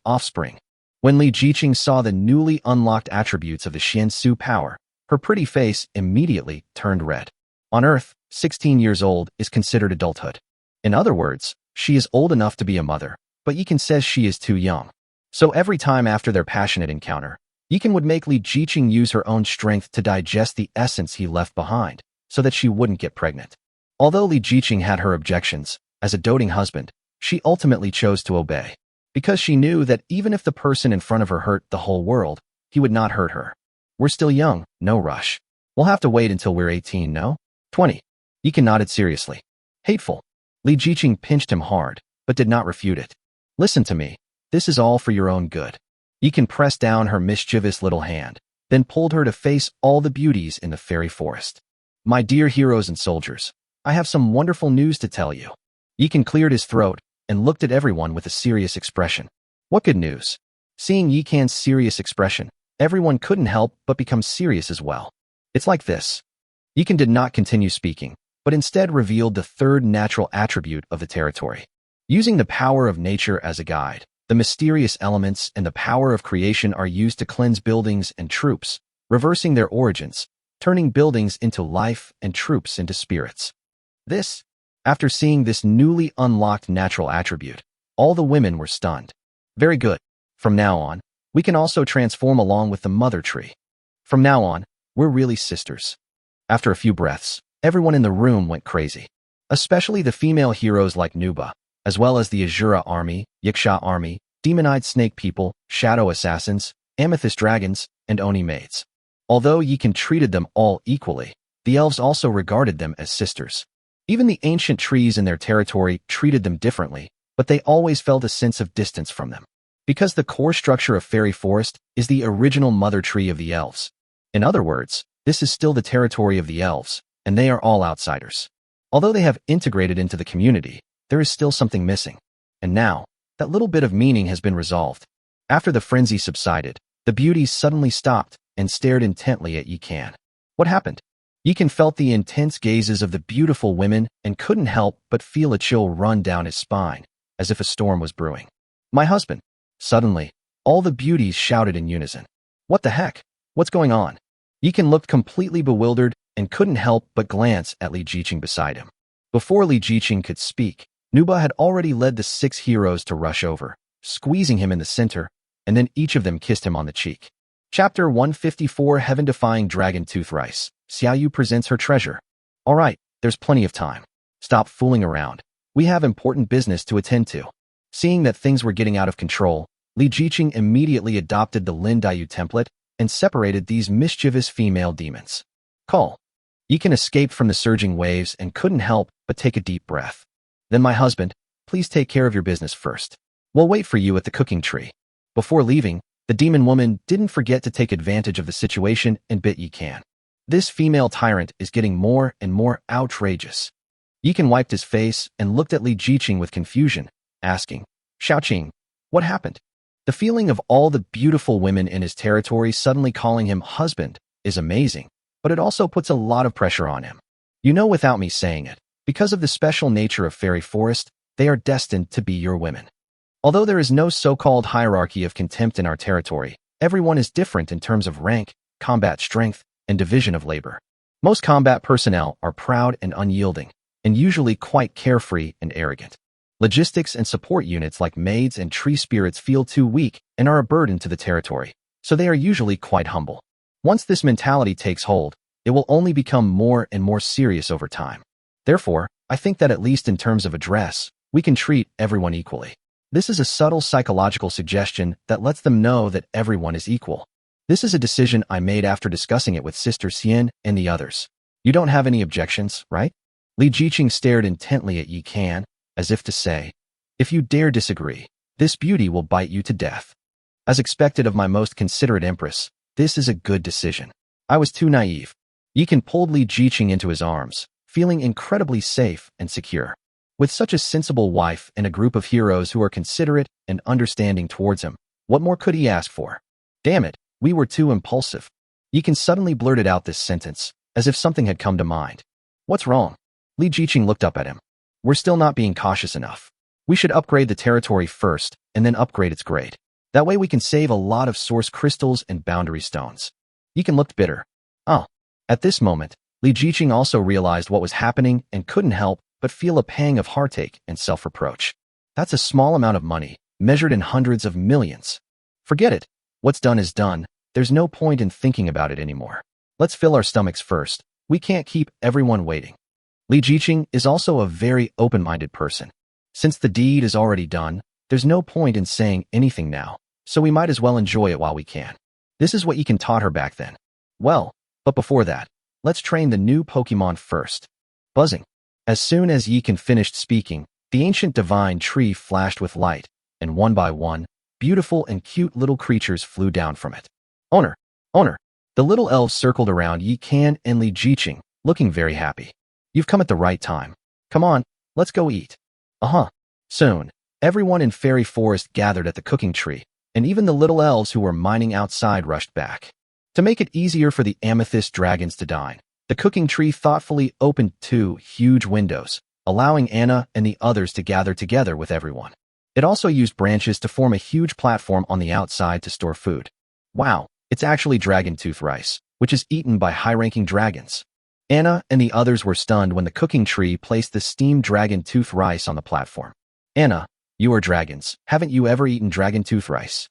When Li Jiqing saw the newly unlocked attributes of the Xiansu power, her pretty face immediately turned red. On Earth, 16 years old is considered adulthood. In other words, she is old enough to be a mother, but Yikan says she is too young. So every time after their passionate encounter, Yikan would make Li Jiqing use her own strength to digest the essence he left behind, so that she wouldn't get pregnant. Although Li Jiqing had her objections, as a doting husband, she ultimately chose to obey. Because she knew that even if the person in front of her hurt the whole world, he would not hurt her. We're still young, no rush. We'll have to wait until we're 18, no? 20. Yikan nodded seriously. Hateful. Li Jiqing pinched him hard, but did not refute it. Listen to me. This is all for your own good. Yikan pressed down her mischievous little hand, then pulled her to face all the beauties in the fairy forest. My dear heroes and soldiers, I have some wonderful news to tell you. Yikan cleared his throat and looked at everyone with a serious expression. What good news? Seeing Yikan's serious expression, everyone couldn't help but become serious as well. It's like this. Yikan did not continue speaking, but instead revealed the 3rd natural attribute of the territory. Using the power of nature as a guide, the mysterious elements and the power of creation are used to cleanse buildings and troops, reversing their origins, turning buildings into life and troops into spirits. After seeing this newly unlocked natural attribute, all the women were stunned. Very good. From now on, we can also transform along with the mother tree. From now on, we're really sisters. After a few breaths, everyone in the room went crazy. Especially the female heroes like Nuba, as well as the Azura army, Yiksha army, demon-eyed snake people, shadow assassins, amethyst dragons, and Oni maids. Although Yikan treated them all equally, the elves also regarded them as sisters. Even the ancient trees in their territory treated them differently, but they always felt a sense of distance from them. Because the core structure of Fairy Forest is the original mother tree of the elves. In other words, this is still the territory of the elves, and they are all outsiders. Although they have integrated into the community, there is still something missing. And now, that little bit of meaning has been resolved. After the frenzy subsided, the beauties suddenly stopped and stared intently at Yikan. What happened? Yikan felt the intense gazes of the beautiful women and couldn't help but feel a chill run down his spine, as if a storm was brewing. My husband. Suddenly, all the beauties shouted in unison. What the heck? What's going on? Yikan looked completely bewildered and couldn't help but glance at Li Jiqing beside him. Before Li Jiqing could speak, Nuba had already led the 6 heroes to rush over, squeezing him in the center, and then each of them kissed him on the cheek. Chapter 154 Heaven-Defying Dragon Tooth Rice. Xiaoyu presents her treasure. All right, there's plenty of time. Stop fooling around. We have important business to attend to. Seeing that things were getting out of control, Li Jiqing immediately adopted the Lin Daiyu template and separated these mischievous female demons. Call. Yikan escaped from the surging waves and couldn't help but take a deep breath. Then my husband, please take care of your business first. We'll wait for you at the cooking tree. Before leaving, the demon woman didn't forget to take advantage of the situation and bit Yikan. This female tyrant is getting more and more outrageous. Yikan wiped his face and looked at Li Jiqing with confusion, asking, Xiaoqing, what happened? The feeling of all the beautiful women in his territory suddenly calling him husband is amazing, but it also puts a lot of pressure on him. You know without me saying it, because of the special nature of Fairy Forest, they are destined to be your women. Although there is no so-called hierarchy of contempt in our territory, everyone is different in terms of rank, combat strength, and division of labor. Most combat personnel are proud and unyielding, and usually quite carefree and arrogant. Logistics and support units like maids and tree spirits feel too weak and are a burden to the territory, so they are usually quite humble. Once this mentality takes hold, it will only become more and more serious over time. Therefore, I think that at least in terms of address, we can treat everyone equally. This is a subtle psychological suggestion that lets them know that everyone is equal. This is a decision I made after discussing it with Sister Xian and the others. You don't have any objections, right? Li Jiqing stared intently at Yi Kan, as if to say, if you dare disagree, this beauty will bite you to death. As expected of my most considerate empress, this is a good decision. I was too naive. Yi Kan pulled Li Jiqing into his arms, feeling incredibly safe and secure. With such a sensible wife and a group of heroes who are considerate and understanding towards him, what more could he ask for? Damn it, we were too impulsive. Yi Kan suddenly blurted out this sentence, as if something had come to mind. What's wrong? Li Jiqing looked up at him. We're still not being cautious enough. We should upgrade the territory first, and then upgrade its grade. That way we can save a lot of source crystals and boundary stones. Yi Kan looked bitter. Oh. At this moment, Li Jiqing also realized what was happening and couldn't help but feel a pang of heartache and self-reproach. That's a small amount of money, measured in hundreds of millions. Forget it. What's done is done. There's no point in thinking about it anymore. Let's fill our stomachs first. We can't keep everyone waiting. Li Jiqing is also a very open-minded person. Since the deed is already done, there's no point in saying anything now, so we might as well enjoy it while we can. This is what Yi Kan taught her back then. Well, but before that, let's train the new Pokemon first. Buzzing. As soon as Yi Kan finished speaking, the ancient divine tree flashed with light, and one by one, beautiful and cute little creatures flew down from it. Owner! Owner! The little elves circled around Yi Kan and Li Jiqing, looking very happy. You've come at the right time. Come on, let's go eat. Soon, everyone in Fairy Forest gathered at the cooking tree, and even the little elves who were mining outside rushed back. To make it easier for the amethyst dragons to dine, the cooking tree thoughtfully opened 2 huge windows, allowing Anna and the others to gather together with everyone. It also used branches to form a huge platform on the outside to store food. Wow, it's actually dragon tooth rice, which is eaten by high-ranking dragons. Anna and the others were stunned when the cooking tree placed the steamed dragon tooth rice on the platform. Anna, you are dragons. Haven't you ever eaten dragon tooth rice?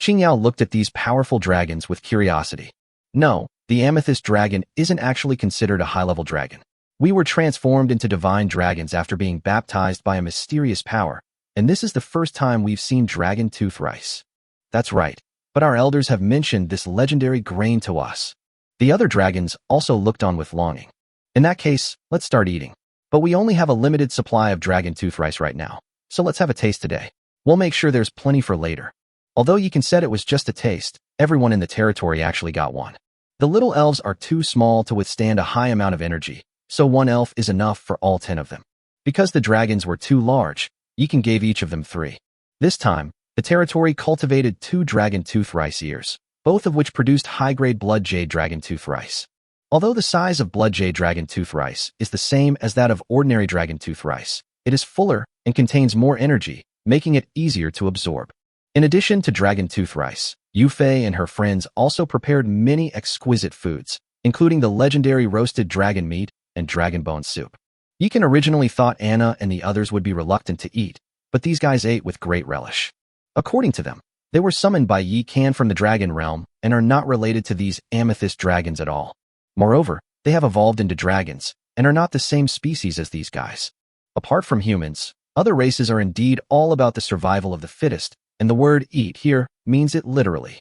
Qingyao looked at these powerful dragons with curiosity. No, the amethyst dragon isn't actually considered a high-level dragon. We were transformed into divine dragons after being baptized by a mysterious power, and this is the first time we've seen dragon tooth rice. That's right, but our elders have mentioned this legendary grain to us. The other dragons also looked on with longing. In that case, let's start eating. But we only have a limited supply of dragon tooth rice right now, so let's have a taste today. We'll make sure there's plenty for later. Although Yi Kan said it was just a taste, everyone in the territory actually got one. The little elves are too small to withstand a high amount of energy, so 1 elf is enough for all 10 of them. Because the dragons were too large, Yi Kan gave each of them 3. This time, the territory cultivated 2 dragon tooth rice ears, both of which produced high-grade blood jade dragon tooth rice. Although the size of blood jade dragon tooth rice is the same as that of ordinary dragon tooth rice, it is fuller and contains more energy, making it easier to absorb. In addition to dragon tooth rice, Yufei and her friends also prepared many exquisite foods, including the legendary roasted dragon meat and dragon bone soup. Yi Kan originally thought Anna and the others would be reluctant to eat, but these guys ate with great relish. According to them, they were summoned by Yi Kan from the dragon realm and are not related to these amethyst dragons at all. Moreover, they have evolved into dragons and are not the same species as these guys. Apart from humans, other races are indeed all about the survival of the fittest, and the word eat here means it literally.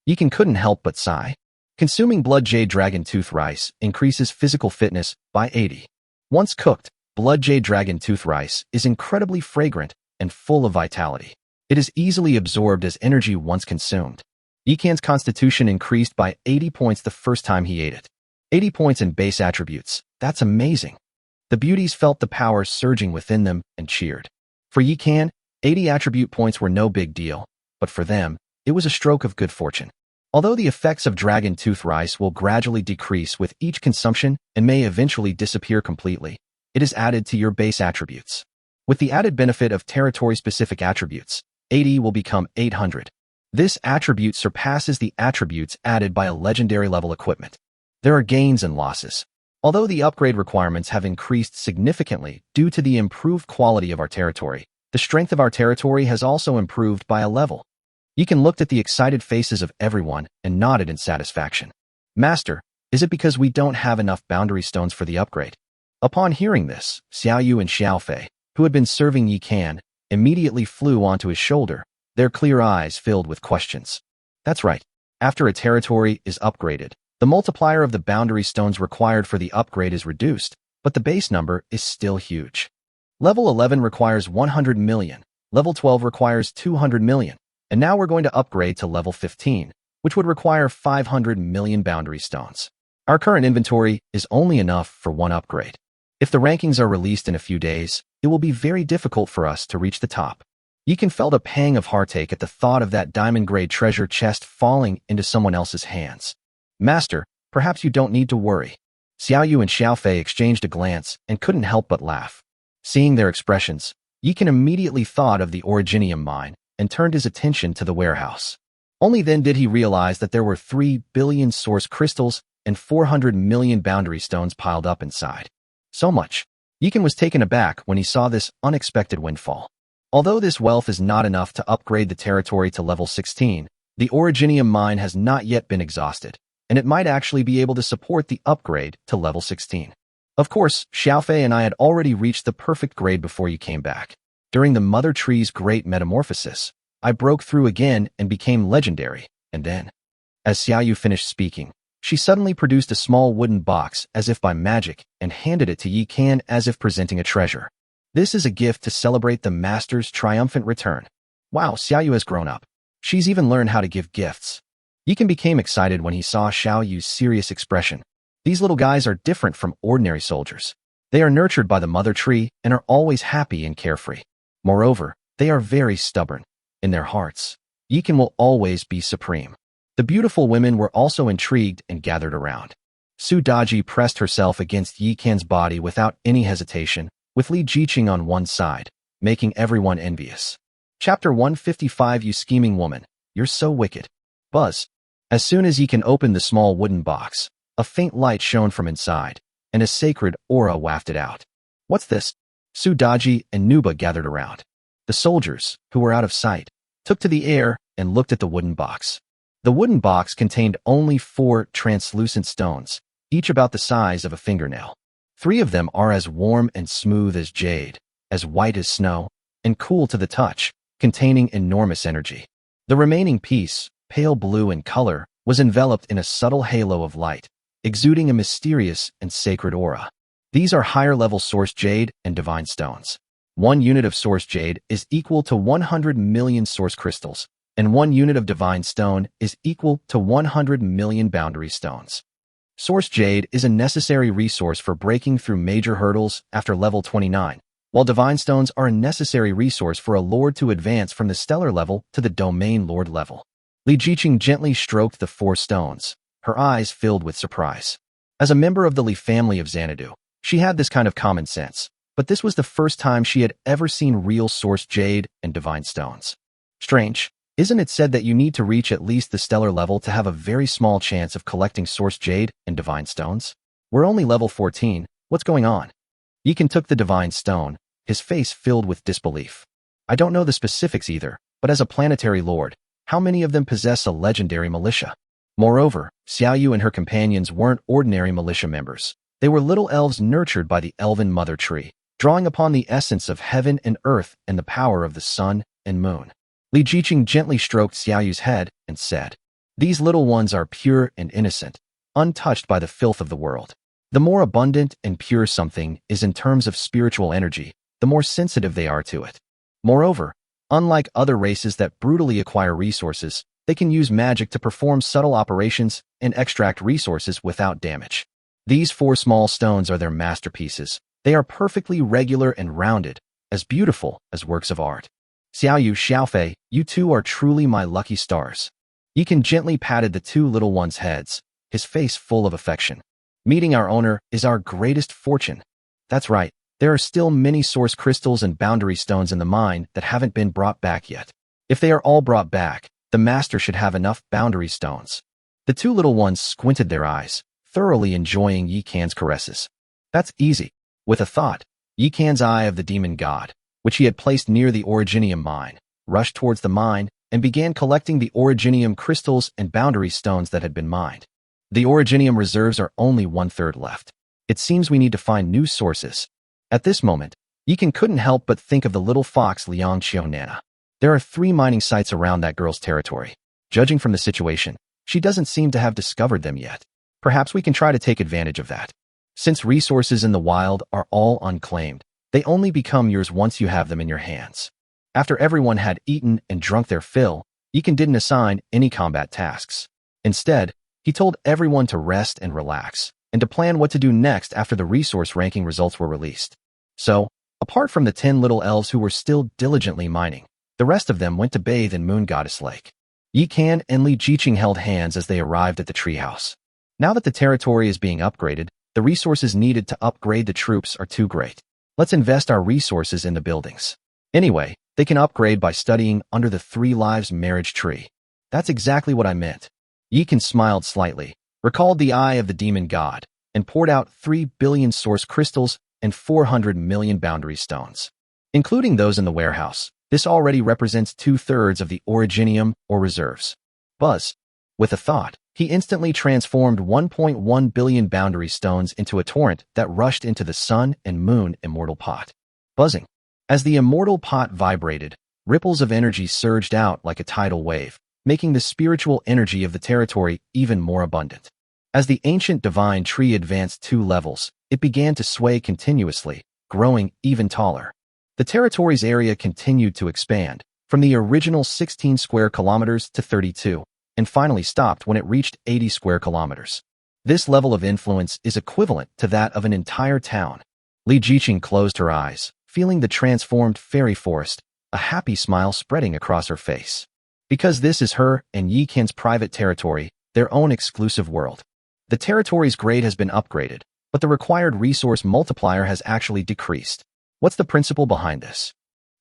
Yi Kan couldn't help but sigh. Consuming blood jade dragon tooth rice increases physical fitness by 80. Once cooked, blood jade dragon tooth rice is incredibly fragrant and full of vitality. It is easily absorbed as energy once consumed. Yi Kan's constitution increased by 80 points the first time he ate it. 80 points in base attributes. That's amazing. The beauties felt the power surging within them and cheered. For Yikan, 80 attribute points were no big deal, but for them, it was a stroke of good fortune. Although the effects of dragon tooth rice will gradually decrease with each consumption and may eventually disappear completely, it is added to your base attributes. With the added benefit of territory-specific attributes, 80 will become 800. This attribute surpasses the attributes added by a legendary level equipment. There are gains and losses. Although the upgrade requirements have increased significantly due to the improved quality of our territory, the strength of our territory has also improved by a level. Yikan looked at the excited faces of everyone and nodded in satisfaction. Master, is it because we don't have enough boundary stones for the upgrade? Upon hearing this, Xiaoyu and Xiaofei, who had been serving Yikan, immediately flew onto his shoulder, their clear eyes filled with questions. That's right. After a territory is upgraded, the multiplier of the boundary stones required for the upgrade is reduced, but the base number is still huge. Level 11 requires 100 million, level 12 requires 200 million, and now we're going to upgrade to level 15, which would require 500 million boundary stones. Our current inventory is only enough for one upgrade. If the rankings are released in a few days, it will be very difficult for us to reach the top. Yikan felt a pang of heartache at the thought of that diamond-grade treasure chest falling into someone else's hands. Master, perhaps you don't need to worry. Xiaoyu and Xiaofei exchanged a glance and couldn't help but laugh. Seeing their expressions, Yikan immediately thought of the originium mine and turned his attention to the warehouse. Only then did he realize that there were 3 billion source crystals and 400 million boundary stones piled up inside. So much. Yikan was taken aback when he saw this unexpected windfall. Although this wealth is not enough to upgrade the territory to level 16, the originium mine has not yet been exhausted, and it might actually be able to support the upgrade to level 16. Of course, Xiaofei and I had already reached the perfect grade before you came back. During the Mother Tree's great metamorphosis, I broke through again and became legendary, and then, as Xiaoyu finished speaking, she suddenly produced a small wooden box as if by magic and handed it to Yikan as if presenting a treasure. This is a gift to celebrate the master's triumphant return. Wow, Xiaoyu has grown up. She's even learned how to give gifts. Yikan became excited when he saw Xiaoyu's serious expression. These little guys are different from ordinary soldiers. They are nurtured by the Mother Tree and are always happy and carefree. Moreover, they are very stubborn. In their hearts, Yikan will always be supreme. The beautiful women were also intrigued and gathered around. Su Daji pressed herself against Yikan's body without any hesitation, with Li Jiqing on one side, making everyone envious. Chapter 155. You scheming woman, you're so wicked. Buzz. As soon as Yikan opened the small wooden box, a faint light shone from inside, and a sacred aura wafted out. What's this? Su Daji and Nuba gathered around. The soldiers, who were out of sight, took to the air and looked at the wooden box. The wooden box contained only 4 translucent stones, each about the size of a fingernail. 3 of them are as warm and smooth as jade, as white as snow, and cool to the touch, containing enormous energy. The remaining piece, pale blue in color, was enveloped in a subtle halo of light, exuding a mysterious and sacred aura. These are higher-level source jade and divine stones. 1 unit of source jade is equal to 100 million source crystals, and 1 unit of divine stone is equal to 100 million boundary stones. Source jade is a necessary resource for breaking through major hurdles after level 29, while divine stones are a necessary resource for a lord to advance from the stellar level to the domain lord level. Li Jiqing gently stroked the 4 stones, her eyes filled with surprise. As a member of the Li family of Xanadu, she had this kind of common sense, but this was the first time she had ever seen real source jade and divine stones. Strange, isn't it said that you need to reach at least the stellar level to have a very small chance of collecting source jade and divine stones? We're only level 14, what's going on? Yikan took the divine stone, his face filled with disbelief. I don't know the specifics either, but as a planetary lord, how many of them possess a legendary militia? Moreover, Xiaoyu and her companions weren't ordinary militia members. They were little elves nurtured by the elven mother tree, drawing upon the essence of heaven and earth and the power of the sun and moon. Li Jiqing gently stroked Xiaoyu's head and said, "These little ones are pure and innocent, untouched by the filth of the world. The more abundant and pure something is in terms of spiritual energy, the more sensitive they are to it. Moreover, unlike other races that brutally acquire resources, they can use magic to perform subtle operations and extract resources without damage. These 4 small stones are their masterpieces, They are perfectly regular and rounded, as beautiful as works of art. Xiaoyu Xiaofei, you two are truly my lucky stars. Yikan gently patted the two little ones' heads, his face full of affection. Meeting our owner is our greatest fortune. That's right, there are still many source crystals and boundary stones in the mine that haven't been brought back yet. If they are all brought back, the master should have enough boundary stones. The two little ones squinted their eyes, thoroughly enjoying Yikan's caresses. That's easy. With a thought, Yikan's eye of the demon god, which he had placed near the originium mine, rushed towards the mine and began collecting the originium crystals and boundary stones that had been mined. The originium reserves are only 1/3 left. It seems we need to find new sources. At this moment, Yikan couldn't help but think of the little fox Liang Xiaonana. There are 3 mining sites around that girl's territory. Judging from the situation, she doesn't seem to have discovered them yet. Perhaps we can try to take advantage of that. Since resources in the wild are all unclaimed, they only become yours once you have them in your hands. After everyone had eaten and drunk their fill, Yikan didn't assign any combat tasks. Instead, he told everyone to rest and relax, and to plan what to do next after the resource ranking results were released. So, apart from the 10 little elves who were still diligently mining, the rest of them went to bathe in Moon Goddess Lake. Yikan and Li Jiqing held hands as they arrived at the treehouse. Now that the territory is being upgraded, the resources needed to upgrade the troops are too great. Let's invest our resources in the buildings. Anyway, they can upgrade by studying under the 3 lives marriage tree. That's exactly what I meant. Yikan smiled slightly, recalled the eye of the demon god, and poured out 3 billion source crystals and 400 million boundary stones. Including those in the warehouse, this already represents 2/3 of the originium or reserves. Buzz. With a thought, he instantly transformed 1.1 billion boundary stones into a torrent that rushed into the sun and moon immortal pot. Buzzing. As the immortal pot vibrated, ripples of energy surged out like a tidal wave, making the spiritual energy of the territory even more abundant. As the ancient divine tree advanced 2 levels, it began to sway continuously, growing even taller. The territory's area continued to expand, from the original 16 square kilometers to 32, and finally stopped when it reached 80 square kilometers. This level of influence is equivalent to that of an entire town. Li Jiqing closed her eyes, feeling the transformed fairy forest, a happy smile spreading across her face. Because this is her and Yikan's private territory, their own exclusive world. The territory's grade has been upgraded, but the required resource multiplier has actually decreased. What's the principle behind this?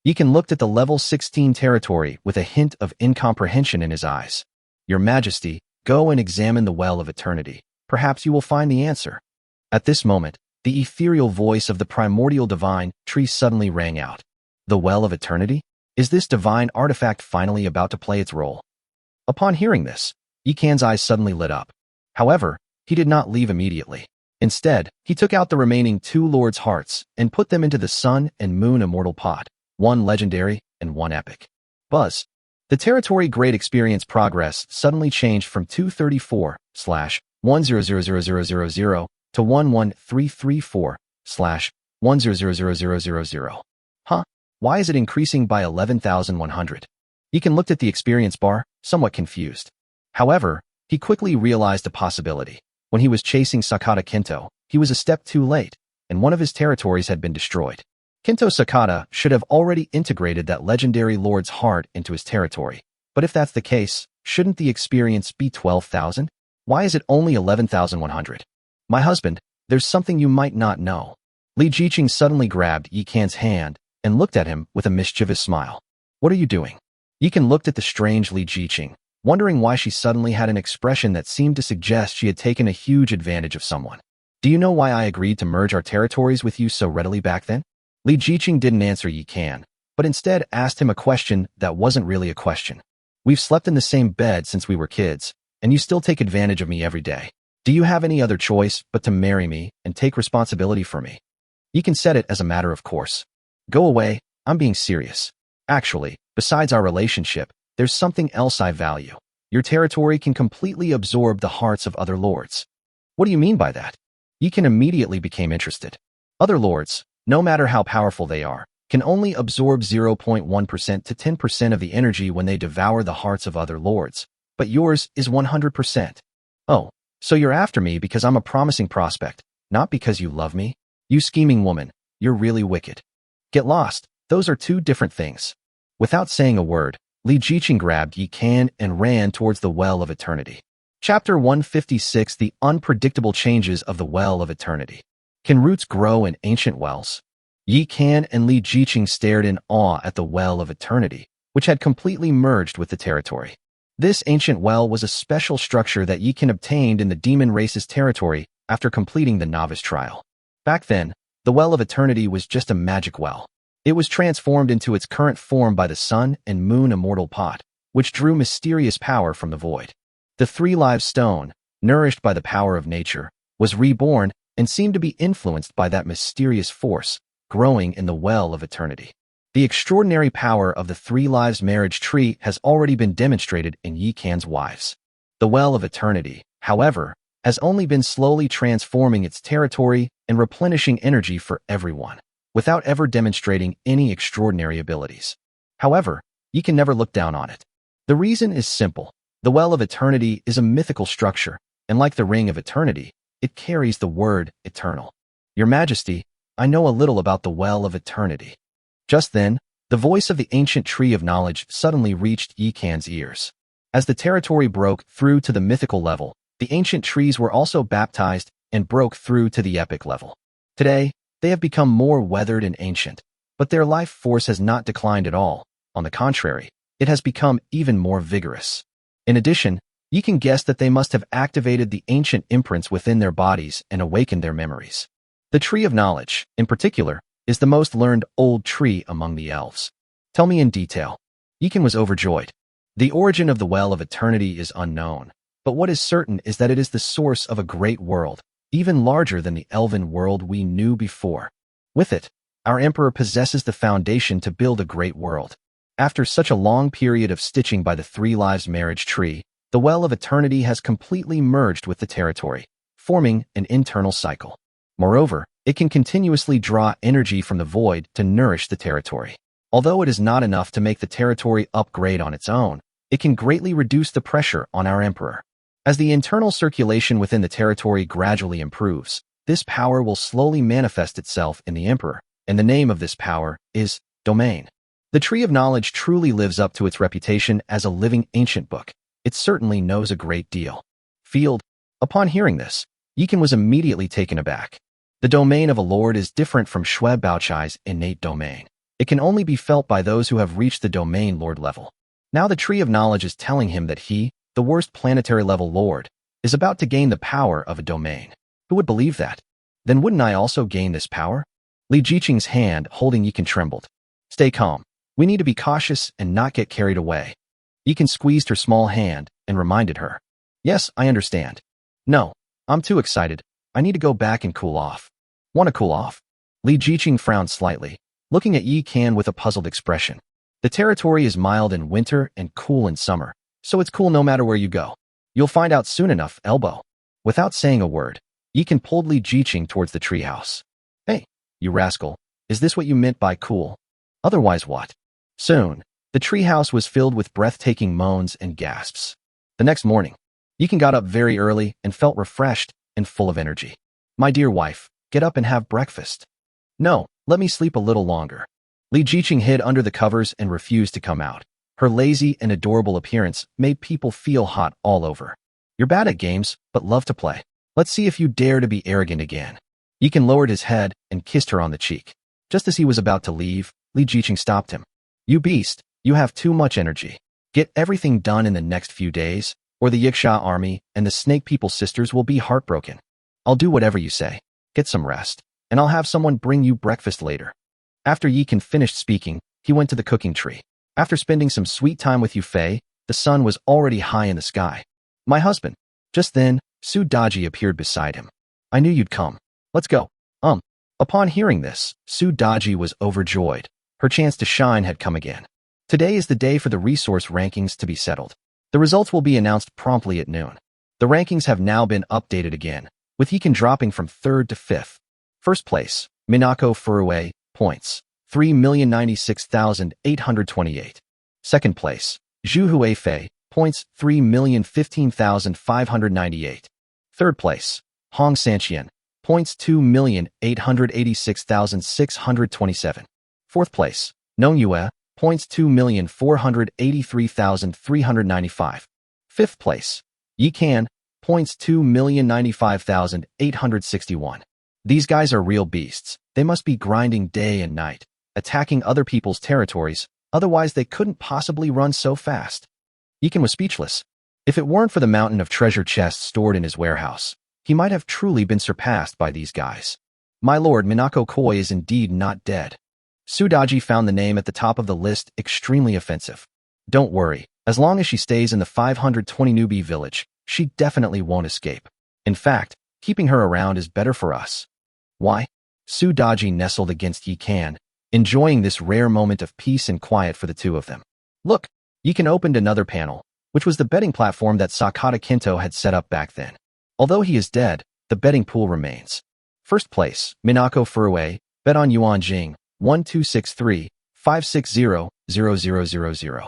Yikan looked at the level 16 territory with a hint of incomprehension in his eyes. Your Majesty, go and examine the Well of Eternity. Perhaps you will find the answer. At this moment, the ethereal voice of the primordial divine tree suddenly rang out. The Well of Eternity? Is this divine artifact finally about to play its role? Upon hearing this, Yikan's eyes suddenly lit up. However, he did not leave immediately. Instead, he took out the remaining 2 lords' hearts and put them into the sun and moon immortal pot, 1 legendary and 1 epic. Buzz. The territory grade experience progress suddenly changed from 234/1000000 to 11334/1000000. Huh? Why is it increasing by 11,100? Yikan looked at the experience bar, somewhat confused. However, he quickly realized a possibility. When he was chasing Sakata Kinto, he was a step too late, and one of his territories had been destroyed. Kinto Sakata should have already integrated that legendary lord's heart into his territory. But if that's the case, shouldn't the experience be 12,000? Why is it only 11,100? My husband, there's something you might not know. Li Jiqing suddenly grabbed Yikan's hand and looked at him with a mischievous smile. What are you doing? Yikan looked at the strange Li Jiqing, wondering why she suddenly had an expression that seemed to suggest she had taken a huge advantage of someone. Do you know why I agreed to merge our territories with you so readily back then? Li Jiqing didn't answer Yikan, but instead asked him a question that wasn't really a question. We've slept in the same bed since we were kids, and you still take advantage of me every day. Do you have any other choice but to marry me and take responsibility for me? Yikan said it as a matter of course. Go away, I'm being serious. Actually, besides our relationship, there's something else I value. Your territory can completely absorb the hearts of other lords. What do you mean by that? Yikan immediately became interested. Other lords, no matter how powerful they are, can only absorb 0.1% to 10% of the energy when they devour the hearts of other lords, but yours is 100%. Oh, so you're after me because I'm a promising prospect, not because you love me? You scheming woman, you're really wicked. Get lost, those are two different things. Without saying a word, Li Jiqing grabbed Yi Can and ran towards the Well of Eternity. Chapter 156: The Unpredictable Changes of the Well of Eternity. Can roots grow in ancient wells? Yi Can and Li Jiqing stared in awe at the Well of Eternity, which had completely merged with the territory. This ancient well was a special structure that Yi Can obtained in the demon race's territory after completing the novice trial. Back then, the Well of Eternity was just a magic well. It was transformed into its current form by the Sun and Moon Immortal Pot, which drew mysterious power from the void. The three-live stone, nourished by the power of nature, was reborn and seemed to be influenced by that mysterious force, growing in the Well of Eternity. The extraordinary power of the Three Lives marriage tree has already been demonstrated in Yi Can's wives. The Well of Eternity, however, has only been slowly transforming its territory and replenishing energy for everyone, without ever demonstrating any extraordinary abilities. However, Yi can never look down on it. The reason is simple. The Well of Eternity is a mythical structure, and like the Ring of Eternity, it carries the word eternal. Your Majesty, I know a little about the Well of Eternity. Just then, the voice of the ancient tree of knowledge suddenly reached Yi Can's ears. As the territory broke through to the mythical level, the ancient trees were also baptized and broke through to the epic level. Today, they have become more weathered and ancient, but their life force has not declined at all. On the contrary, it has become even more vigorous. In addition, Yi can guess that they must have activated the ancient imprints within their bodies and awakened their memories. The Tree of Knowledge, in particular, is the most learned old tree among the elves. Tell me in detail. Yi Can was overjoyed. The origin of the Well of Eternity is unknown, but what is certain is that it is the source of a great world, even larger than the elven world we knew before. With it, our emperor possesses the foundation to build a great world. After such a long period of stitching by the Three Lives marriage tree, the Well of Eternity has completely merged with the territory, forming an internal cycle. Moreover, it can continuously draw energy from the void to nourish the territory. Although it is not enough to make the territory upgrade on its own, it can greatly reduce the pressure on our emperor. As the internal circulation within the territory gradually improves, this power will slowly manifest itself in the emperor, and the name of this power is domain. The Tree of Knowledge truly lives up to its reputation as a living ancient book. It certainly knows a great deal. Field. Upon hearing this, Yi Can was immediately taken aback. The domain of a lord is different from Xue Baochai's innate domain. It can only be felt by those who have reached the domain lord level. Now the Tree of Knowledge is telling him that he, the worst planetary level lord, is about to gain the power of a domain. Who would believe that? Then wouldn't I also gain this power? Li Jiqing's hand holding Yi Can trembled. Stay calm. We need to be cautious and not get carried away. Yi Can squeezed her small hand and reminded her. Yes, I understand. No, I'm too excited. I need to go back and cool off. Want to cool off? Li Jiqing frowned slightly, looking at Yi Can with a puzzled expression. The territory is mild in winter and cool in summer, so it's cool no matter where you go. You'll find out soon enough, elbow. Without saying a word, Yi Can pulled Li Jiqing towards the treehouse. Hey, you rascal, is this what you meant by cool? Otherwise what? Soon, the treehouse was filled with breathtaking moans and gasps. The next morning, Yi Can got up very early and felt refreshed and full of energy. My dear wife, get up and have breakfast. No, let me sleep a little longer. Li Jiqing hid under the covers and refused to come out. Her lazy and adorable appearance made people feel hot all over. You're bad at games, but love to play. Let's see if you dare to be arrogant again. Yi Can lowered his head and kissed her on the cheek. Just as he was about to leave, Li Jiqing stopped him. You beast, you have too much energy. Get everything done in the next few days, or the Yiksha army and the Snake People sisters will be heartbroken. I'll do whatever you say. Get some rest, and I'll have someone bring you breakfast later. After Yi Can finished speaking, he went to the cooking tree. After spending some sweet time with Yufei, the sun was already high in the sky. My husband. Just then, Su Daji appeared beside him. I knew you'd come. Let's go. Upon hearing this, Su Daji was overjoyed. Her chance to shine had come again. Today is the day for the resource rankings to be settled. The results will be announced promptly at noon. The rankings have now been updated again, with Yi Can dropping from 3rd to 5th. First place, Minako Furue, points, 3,096,828. Second place, Zhu Huifei, points, 3,015,598. Third place, Hong Sanqian, points 2,886,627. Fourth place, Nongyue, points 2,483,395. Fifth place, Yikan, points 2,095,861. These guys are real beasts. They must be grinding day and night, attacking other people's territories, otherwise they couldn't possibly run so fast. Yikan was speechless. If it weren't for the mountain of treasure chests stored in his warehouse, he might have truly been surpassed by these guys. My lord, Minako Koi is indeed not dead. Sudaji found the name at the top of the list extremely offensive. Don't worry, as long as she stays in the 520 newbie village, she definitely won't escape. In fact, keeping her around is better for us. Why? Sudaji nestled against Yikan, enjoying this rare moment of peace and quiet for the two of them. Look, Yikan opened another panel, which was the betting platform that Sakata Kinto had set up back then. Although he is dead, the betting pool remains. First place, Minako Furue, bet on Yuan Jing, 1263 560 0000.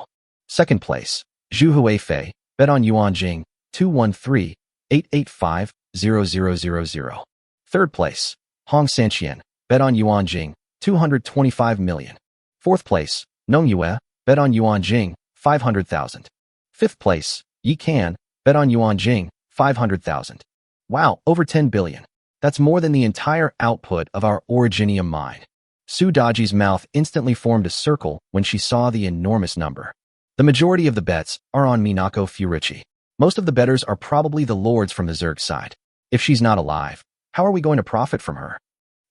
Second place, Zhu Huifei, bet on Yuan Jing, 213 885 0000. Third place, Hong Sanqian, bet on Yuan Jing, 225 million. Fourth place, Nongyue, bet on Yuan Jing, 500,000. Fifth place, Yikan, bet on Yuan Jing, 500,000. Wow, over 10 billion. That's more than the entire output of our Originium mine. Sudaji's mouth instantly formed a circle when she saw the enormous number. The majority of the bets are on Minako Furichi. Most of the bettors are probably the lords from the Zerg side. If she's not alive, how are we going to profit from her?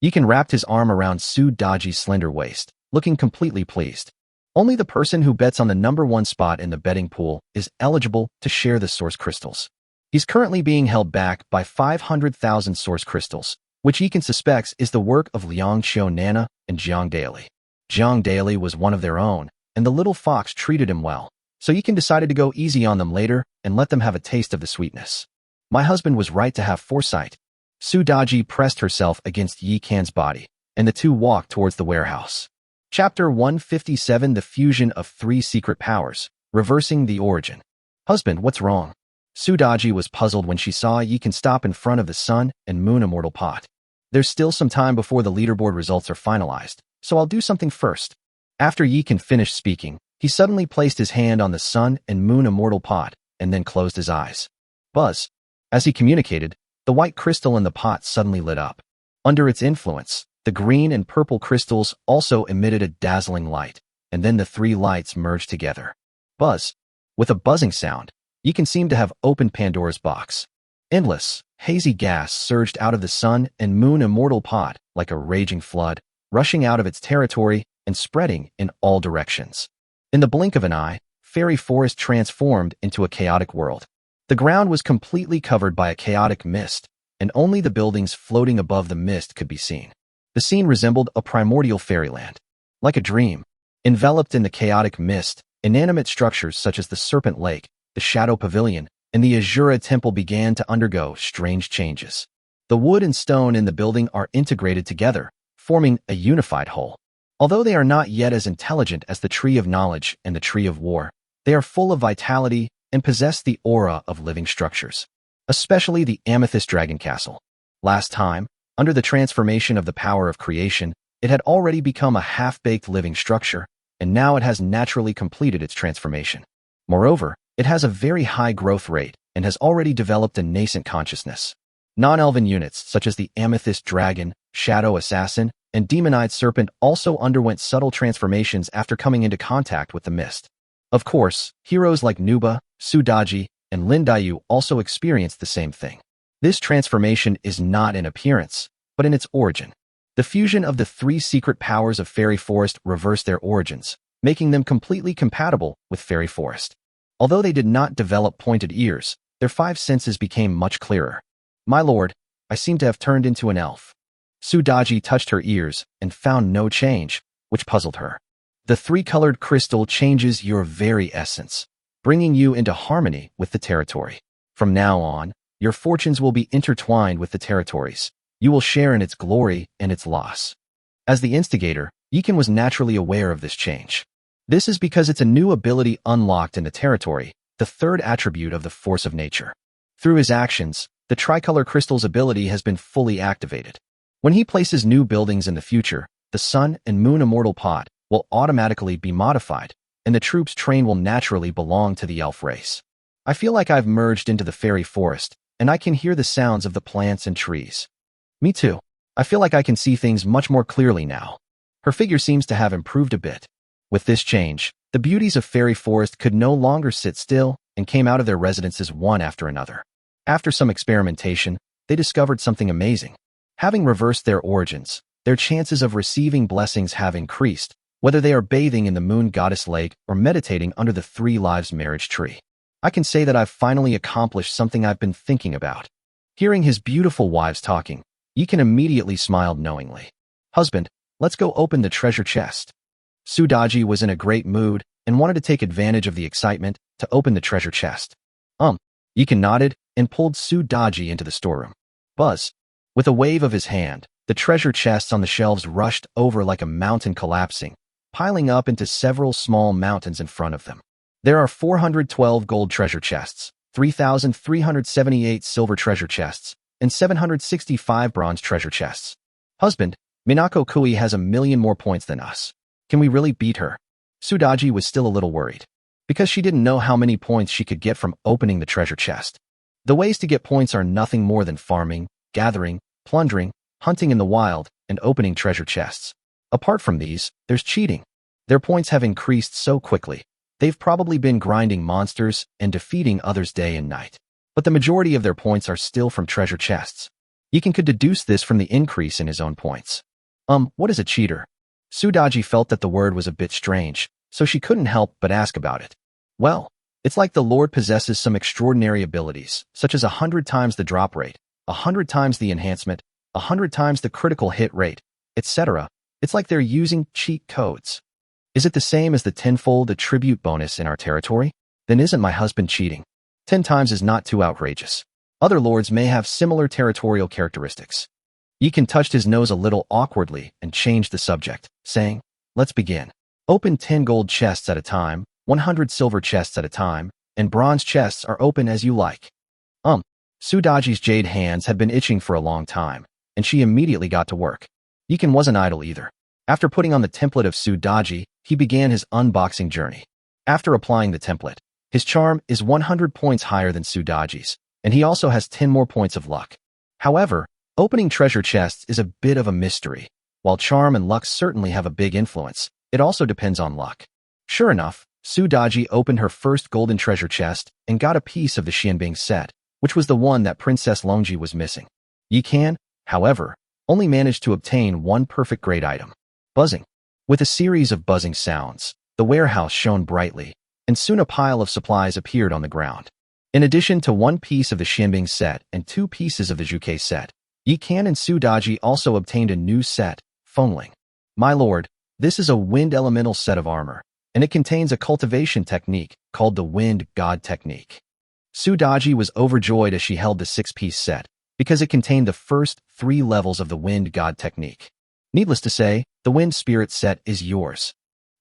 Yikan wrapped his arm around Sudaji's slender waist, looking completely pleased. Only the person who bets on the number one spot in the betting pool is eligible to share the source crystals. He's currently being held back by 500,000 source crystals, which Yikan suspects is the work of Liang Xiao Nana and Jiang Daily. Jiang Daily was one of their own, and the little fox treated him well, so Yikan decided to go easy on them later and let them have a taste of the sweetness. My husband was right to have foresight. Sudaji pressed herself against Yikan's body, and the two walked towards the warehouse. Chapter 157, The Fusion of Three Secret Powers, Reversing the Origin. Husband, what's wrong? Sudaji was puzzled when she saw Yikan stop in front of the Sun and Moon Immortal pot. There's still some time before the leaderboard results are finalized, so I'll do something first. After Yikan finished speaking, he suddenly placed his hand on the Sun and Moon Immortal pot and then closed his eyes. Buzz. As he communicated, the white crystal in the pot suddenly lit up. Under its influence, the green and purple crystals also emitted a dazzling light, and then the three lights merged together. Buzz. With a buzzing sound, Yikan seemed to have opened Pandora's box. Endless, hazy gas surged out of the Sun and Moon Immortal pot like a raging flood, rushing out of its territory and spreading in all directions. In the blink of an eye, Fairy Forest transformed into a chaotic world. The ground was completely covered by a chaotic mist, and only the buildings floating above the mist could be seen. The scene resembled a primordial fairyland. Like a dream, enveloped in the chaotic mist, inanimate structures such as the Serpent Lake, the Shadow Pavilion, and the Azura Temple began to undergo strange changes. The wood and stone in the building are integrated together, forming a unified whole. Although they are not yet as intelligent as the Tree of Knowledge and the Tree of War, they are full of vitality and possess the aura of living structures. Especially the Amethyst Dragon Castle. Last time, under the transformation of the power of creation, it had already become a half-baked living structure, and now it has naturally completed its transformation. Moreover, it has a very high growth rate and has already developed a nascent consciousness. Non-elven units such as the Amethyst Dragon, Shadow Assassin, and Demon-Eyed Serpent also underwent subtle transformations after coming into contact with the mist. Of course, heroes like Nuba, Sudaji, and Lindayu also experienced the same thing. This transformation is not in appearance, but in its origin. The fusion of the three secret powers of Fairy Forest reversed their origins, making them completely compatible with Fairy Forest. Although they did not develop pointed ears, their five senses became much clearer. My lord, I seem to have turned into an elf. Sudaji touched her ears and found no change, which puzzled her. The three-colored crystal changes your very essence, bringing you into harmony with the territory. From now on, your fortunes will be intertwined with the territories. You will share in its glory and its loss. As the instigator, Yikan was naturally aware of this change. This is because it's a new ability unlocked in the territory, the third attribute of the force of nature. Through his actions, The tricolor crystal's ability has been fully activated. When he places new buildings in the future, the Sun and Moon Immortal Pod will automatically be modified, and the troops trained will naturally belong to the elf race. I feel like I've merged into the fairy forest, and I can hear the sounds of the plants and trees. Me too. I feel like I can see things much more clearly now. Her figure seems to have improved a bit. With this change, the beauties of fairy forest could no longer sit still and came out of their residences one after another. After some experimentation, they discovered something amazing. Having reversed their origins, their chances of receiving blessings have increased, whether they are bathing in the moon goddess lake or meditating under the 3 lives marriage tree. I can say that I've finally accomplished something I've been thinking about. Hearing his beautiful wives talking, Yikan immediately smiled knowingly. Husband, let's go open the treasure chest. Sudaji was in a great mood and wanted to take advantage of the excitement to open the treasure chest. Yikan nodded and pulled Sudaji into the storeroom. Buzz. With a wave of his hand, the treasure chests on the shelves rushed over like a mountain collapsing, piling up into several small mountains in front of them. There are 412 gold treasure chests, 3,378 silver treasure chests, and 765 bronze treasure chests. Husband, Minako Kui has 1,000,000 more points than us. Can we really beat her? Sudaji was still a little worried, because she didn't know how many points she could get from opening the treasure chest. The ways to get points are nothing more than farming, gathering, plundering, hunting in the wild, and opening treasure chests. Apart from these, there's cheating. Their points have increased so quickly. They've probably been grinding monsters and defeating others day and night. But the majority of their points are still from treasure chests. Yikan could deduce this from the increase in his own points. What is a cheater? Sudaji felt that the word was a bit strange, so she couldn't help but ask about it. Well, it's like the Lord possesses some extraordinary abilities, such as 100 times the drop rate, 100 times the enhancement, 100 times the critical hit rate, etc. It's like they're using cheat codes. Is it the same as the tenfold attribute bonus in our territory? Then isn't my husband cheating? 10 times is not too outrageous. Other lords may have similar territorial characteristics. Yikan touched his nose a little awkwardly and changed the subject, saying, let's begin. Open 10 gold chests at a time, 100 silver chests at a time, and bronze chests are open as you like. Sudaji's jade hands had been itching for a long time, and she immediately got to work. Yikan wasn't idle either. After putting on the template of Sudaji, he began his unboxing journey. After applying the template, his charm is 100 points higher than Sudaji's, and he also has 10 more points of luck. However, opening treasure chests is a bit of a mystery. While charm and luck certainly have a big influence, it also depends on luck. Sure enough, Sudaji opened her first golden treasure chest and got a piece of the Xianbing set, which was the one that Princess Longji was missing. Yikan, however, only managed to obtain one perfect grade item. Buzzing. With a series of buzzing sounds, the warehouse shone brightly, and soon a pile of supplies appeared on the ground. In addition to one piece of the Xianbing set and 2 pieces of the Zhuke set, Yikan and Sudaji also obtained a new set, Fengling. My lord, this is a wind elemental set of armor, and it contains a cultivation technique called the Wind God Technique. Sudaji was overjoyed as she held the 6-piece set, because it contained the first 3 levels of the Wind God Technique. Needless to say, the Wind Spirit set is yours.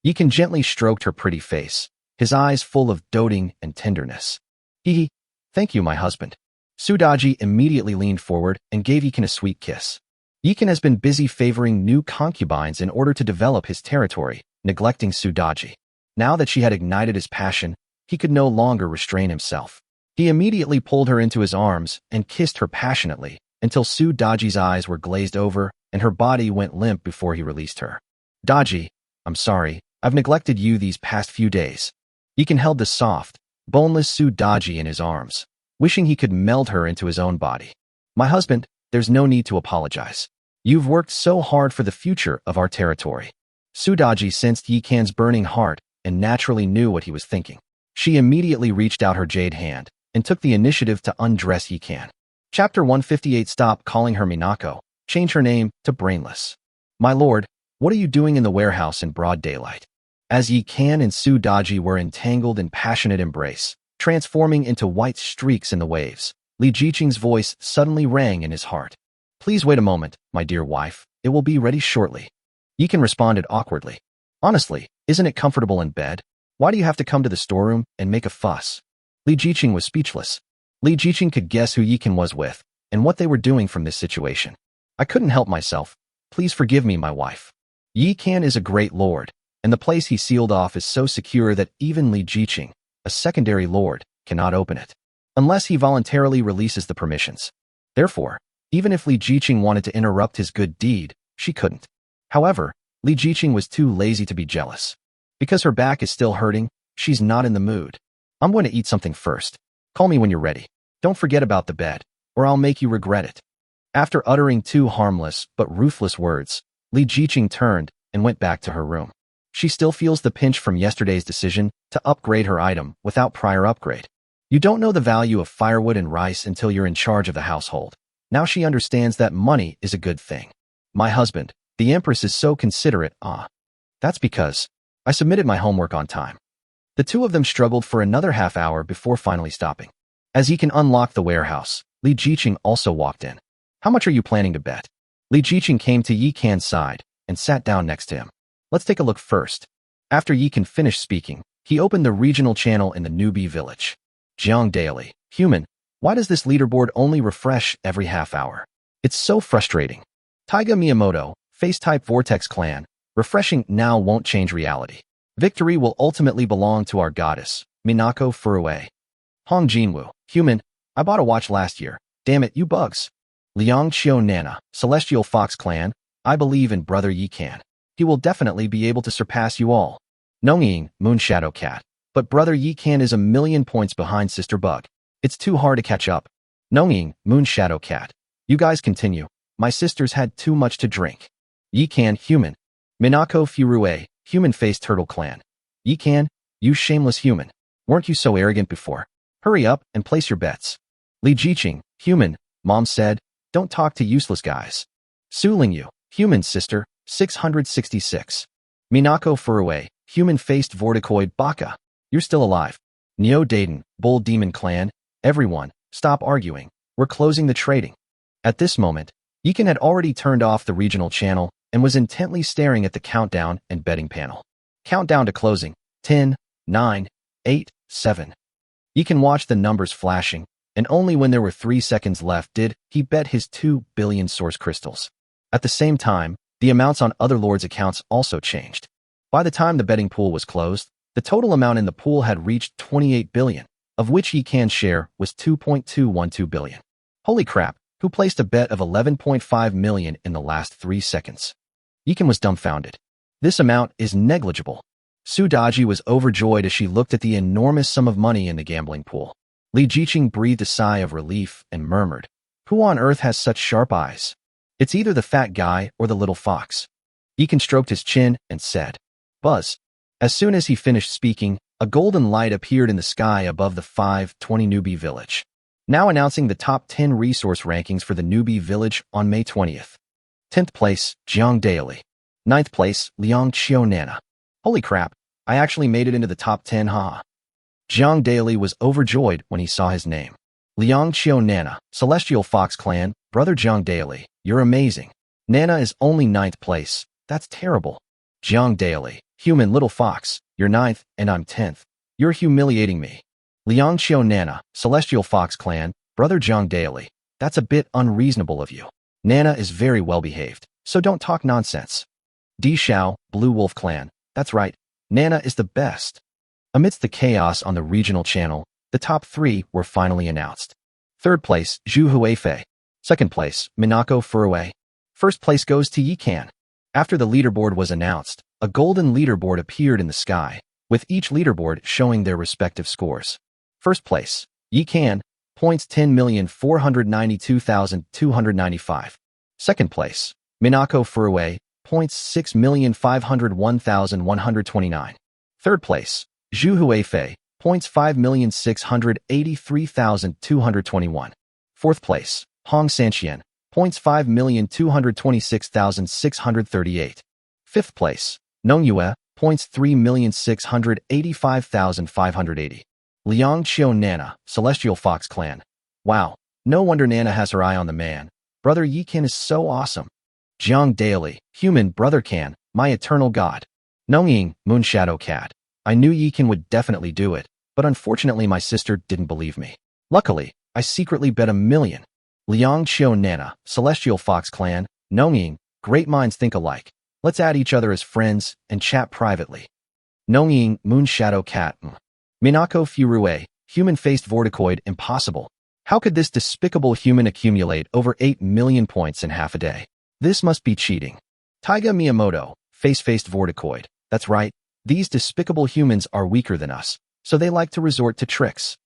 Yikan gently stroked her pretty face, his eyes full of doting and tenderness. Thank you, my husband. Sudaji immediately leaned forward and gave Yikan a sweet kiss. Yikan has been busy favoring new concubines in order to develop his territory, neglecting Sudaji. Now that she had ignited his passion, he could no longer restrain himself. He immediately pulled her into his arms and kissed her passionately until Sudaji's eyes were glazed over and her body went limp before he released her. Daji, I'm sorry, I've neglected you these past few days. Yikan held the soft, boneless Sudaji in his arms, wishing he could meld her into his own body. My husband, there's no need to apologize. You've worked so hard for the future of our territory. Sudaji sensed Yikan's burning heart and naturally knew what he was thinking. She immediately reached out her jade hand and took the initiative to undress Yikan. Chapter 158. Stop calling her Minako. Change her name to Brainless. My lord, what are you doing in the warehouse in broad daylight? As Yikan and Sudaji were entangled in passionate embrace, transforming into white streaks in the waves, Li Jiqing's voice suddenly rang in his heart. Please wait a moment, my dear wife. It will be ready shortly. Yikan responded awkwardly. Honestly, isn't it comfortable in bed? Why do you have to come to the storeroom and make a fuss? Li Jiqing was speechless. Li Jiqing could guess who Yikan was with and what they were doing from this situation. I couldn't help myself. Please forgive me, my wife. Yikan is a great lord, and the place he sealed off is so secure that even Li Jiqing, a secondary lord, cannot open it, unless he voluntarily releases the permissions. Therefore, even if Li Jiqing wanted to interrupt his good deed, she couldn't. However, Li Jiqing was too lazy to be jealous. Because her back is still hurting, she's not in the mood. I'm going to eat something first. Call me when you're ready. Don't forget about the bed, or I'll make you regret it. After uttering two harmless but ruthless words, Li Jiqing turned and went back to her room. She still feels the pinch from yesterday's decision to upgrade her item without prior upgrade. You don't know the value of firewood and rice until you're in charge of the household. Now she understands that money is a good thing. My husband, the Empress, is so considerate. That's because I submitted my homework on time. The two of them struggled for another half hour before finally stopping. As he can unlock the warehouse, Li Jiqing also walked in. How much are you planning to bet? Li Jiqing came to Yi Kan's side and sat down next to him. Let's take a look first. After Yi Kan finished speaking, he opened the regional channel in the newbie village. Jiang Daily, human, why does this leaderboard only refresh every half hour? It's so frustrating. Taiga Miyamoto, face-type Vortex Clan, refreshing now won't change reality. Victory will ultimately belong to our goddess, Minako Furue. Hong Jinwoo, human, I bought a watch last year. Damn it, you bugs. Liang Qiu Nana, Celestial Fox Clan, I believe in brother Yi Kan. He will definitely be able to surpass you all. Nongying, Moon Shadow Cat, but brother Yi Kan is a million points behind Sister Bug. It's too hard to catch up. Nongying, Moon Shadow Cat, you guys continue. My sisters had too much to drink. Yi Kan, human. Minako Furue, human-faced turtle clan. Yi Kan, you shameless human. Weren't you so arrogant before? Hurry up and place your bets. Li Jiqing, human, mom said, don't talk to useless guys. Su Lingyu, human sister, 666. Minako Furue, human-faced vorticoid baka. You're still alive. Neo Daden, bull demon clan, everyone, stop arguing. We're closing the trading. At this moment, Yikan had already turned off the regional channel and was intently staring at the countdown and betting panel. Countdown to closing, 10, 9, 8, 7. Yikan watched the numbers flashing, and only when there were 3 seconds left did he bet his 2 billion source crystals. At the same time, the amounts on other lords' accounts also changed. By the time the betting pool was closed, the total amount in the pool had reached 28 billion, of which Yikan's share was 2.212 billion. Holy crap, who placed a bet of 11.5 million in the last 3 seconds? Yikan was dumbfounded. This amount is negligible. Su Daji was overjoyed as she looked at the enormous sum of money in the gambling pool. Li Jiqing breathed a sigh of relief and murmured, who on earth has such sharp eyes? It's either the fat guy or the little fox. Yikan stroked his chin and said, Buzz. As soon as he finished speaking, a golden light appeared in the sky above the 520 newbie village. Now announcing the top 10 resource rankings for the newbie village on May 20th. 10th place, Jiang Daily. 9th place, Liang Qiu Nana. Holy crap, I actually made it into the top 10, haha. Jiang Daily was overjoyed when he saw his name. Liang Qiu Nana, Celestial Fox Clan, brother Jiang Daily, you're amazing. Nana is only 9th place, that's terrible. Jiang Daily, human little fox, you're 9th and I'm 10th. You're humiliating me. Liang Qiu Nana, Celestial Fox Clan, brother Jiang Daily, that's a bit unreasonable of you. Nana is very well behaved, so don't talk nonsense. Di Xiao, Blue Wolf Clan, that's right, Nana is the best. Amidst the chaos on the regional channel, the top 3 were finally announced. 3rd place, Zhu Huifei. 2nd place, Minako Furue. 1st place goes to Yi Kan. After the leaderboard was announced, a golden leaderboard appeared in the sky, with each leaderboard showing their respective scores. 1st place, Yi Kan, points 10,492,295. 2nd place, Minako Furue, points 6,501,129. 3rd place, Zhu Huifei, points 5,683,221. 4th place, Hong Sanqian, points 5,226,638. 5th place, Nongyue, points 3,685,580. Liang Qiu Nana, Celestial Fox Clan. Wow, no wonder Nana has her eye on the man. Brother Yi Kan is so awesome. Jiang Daily, human brother Kan, my eternal god. Nongying, Moon Shadow Cat. I knew Yi Kan would definitely do it, but unfortunately my sister didn't believe me. Luckily, I secretly bet 1,000,000. Liang Qiu Nana, Celestial Fox Clan, Nongying, great minds think alike. Let's add each other as friends and chat privately. Nongying, Moon Shadow Cat. Minako Furue, human-faced vorticoid, impossible. How could this despicable human accumulate over 8 million points in half a day? This must be cheating. Taiga Miyamoto, face-faced vorticoid. That's right, these despicable humans are weaker than us, so they like to resort to tricks.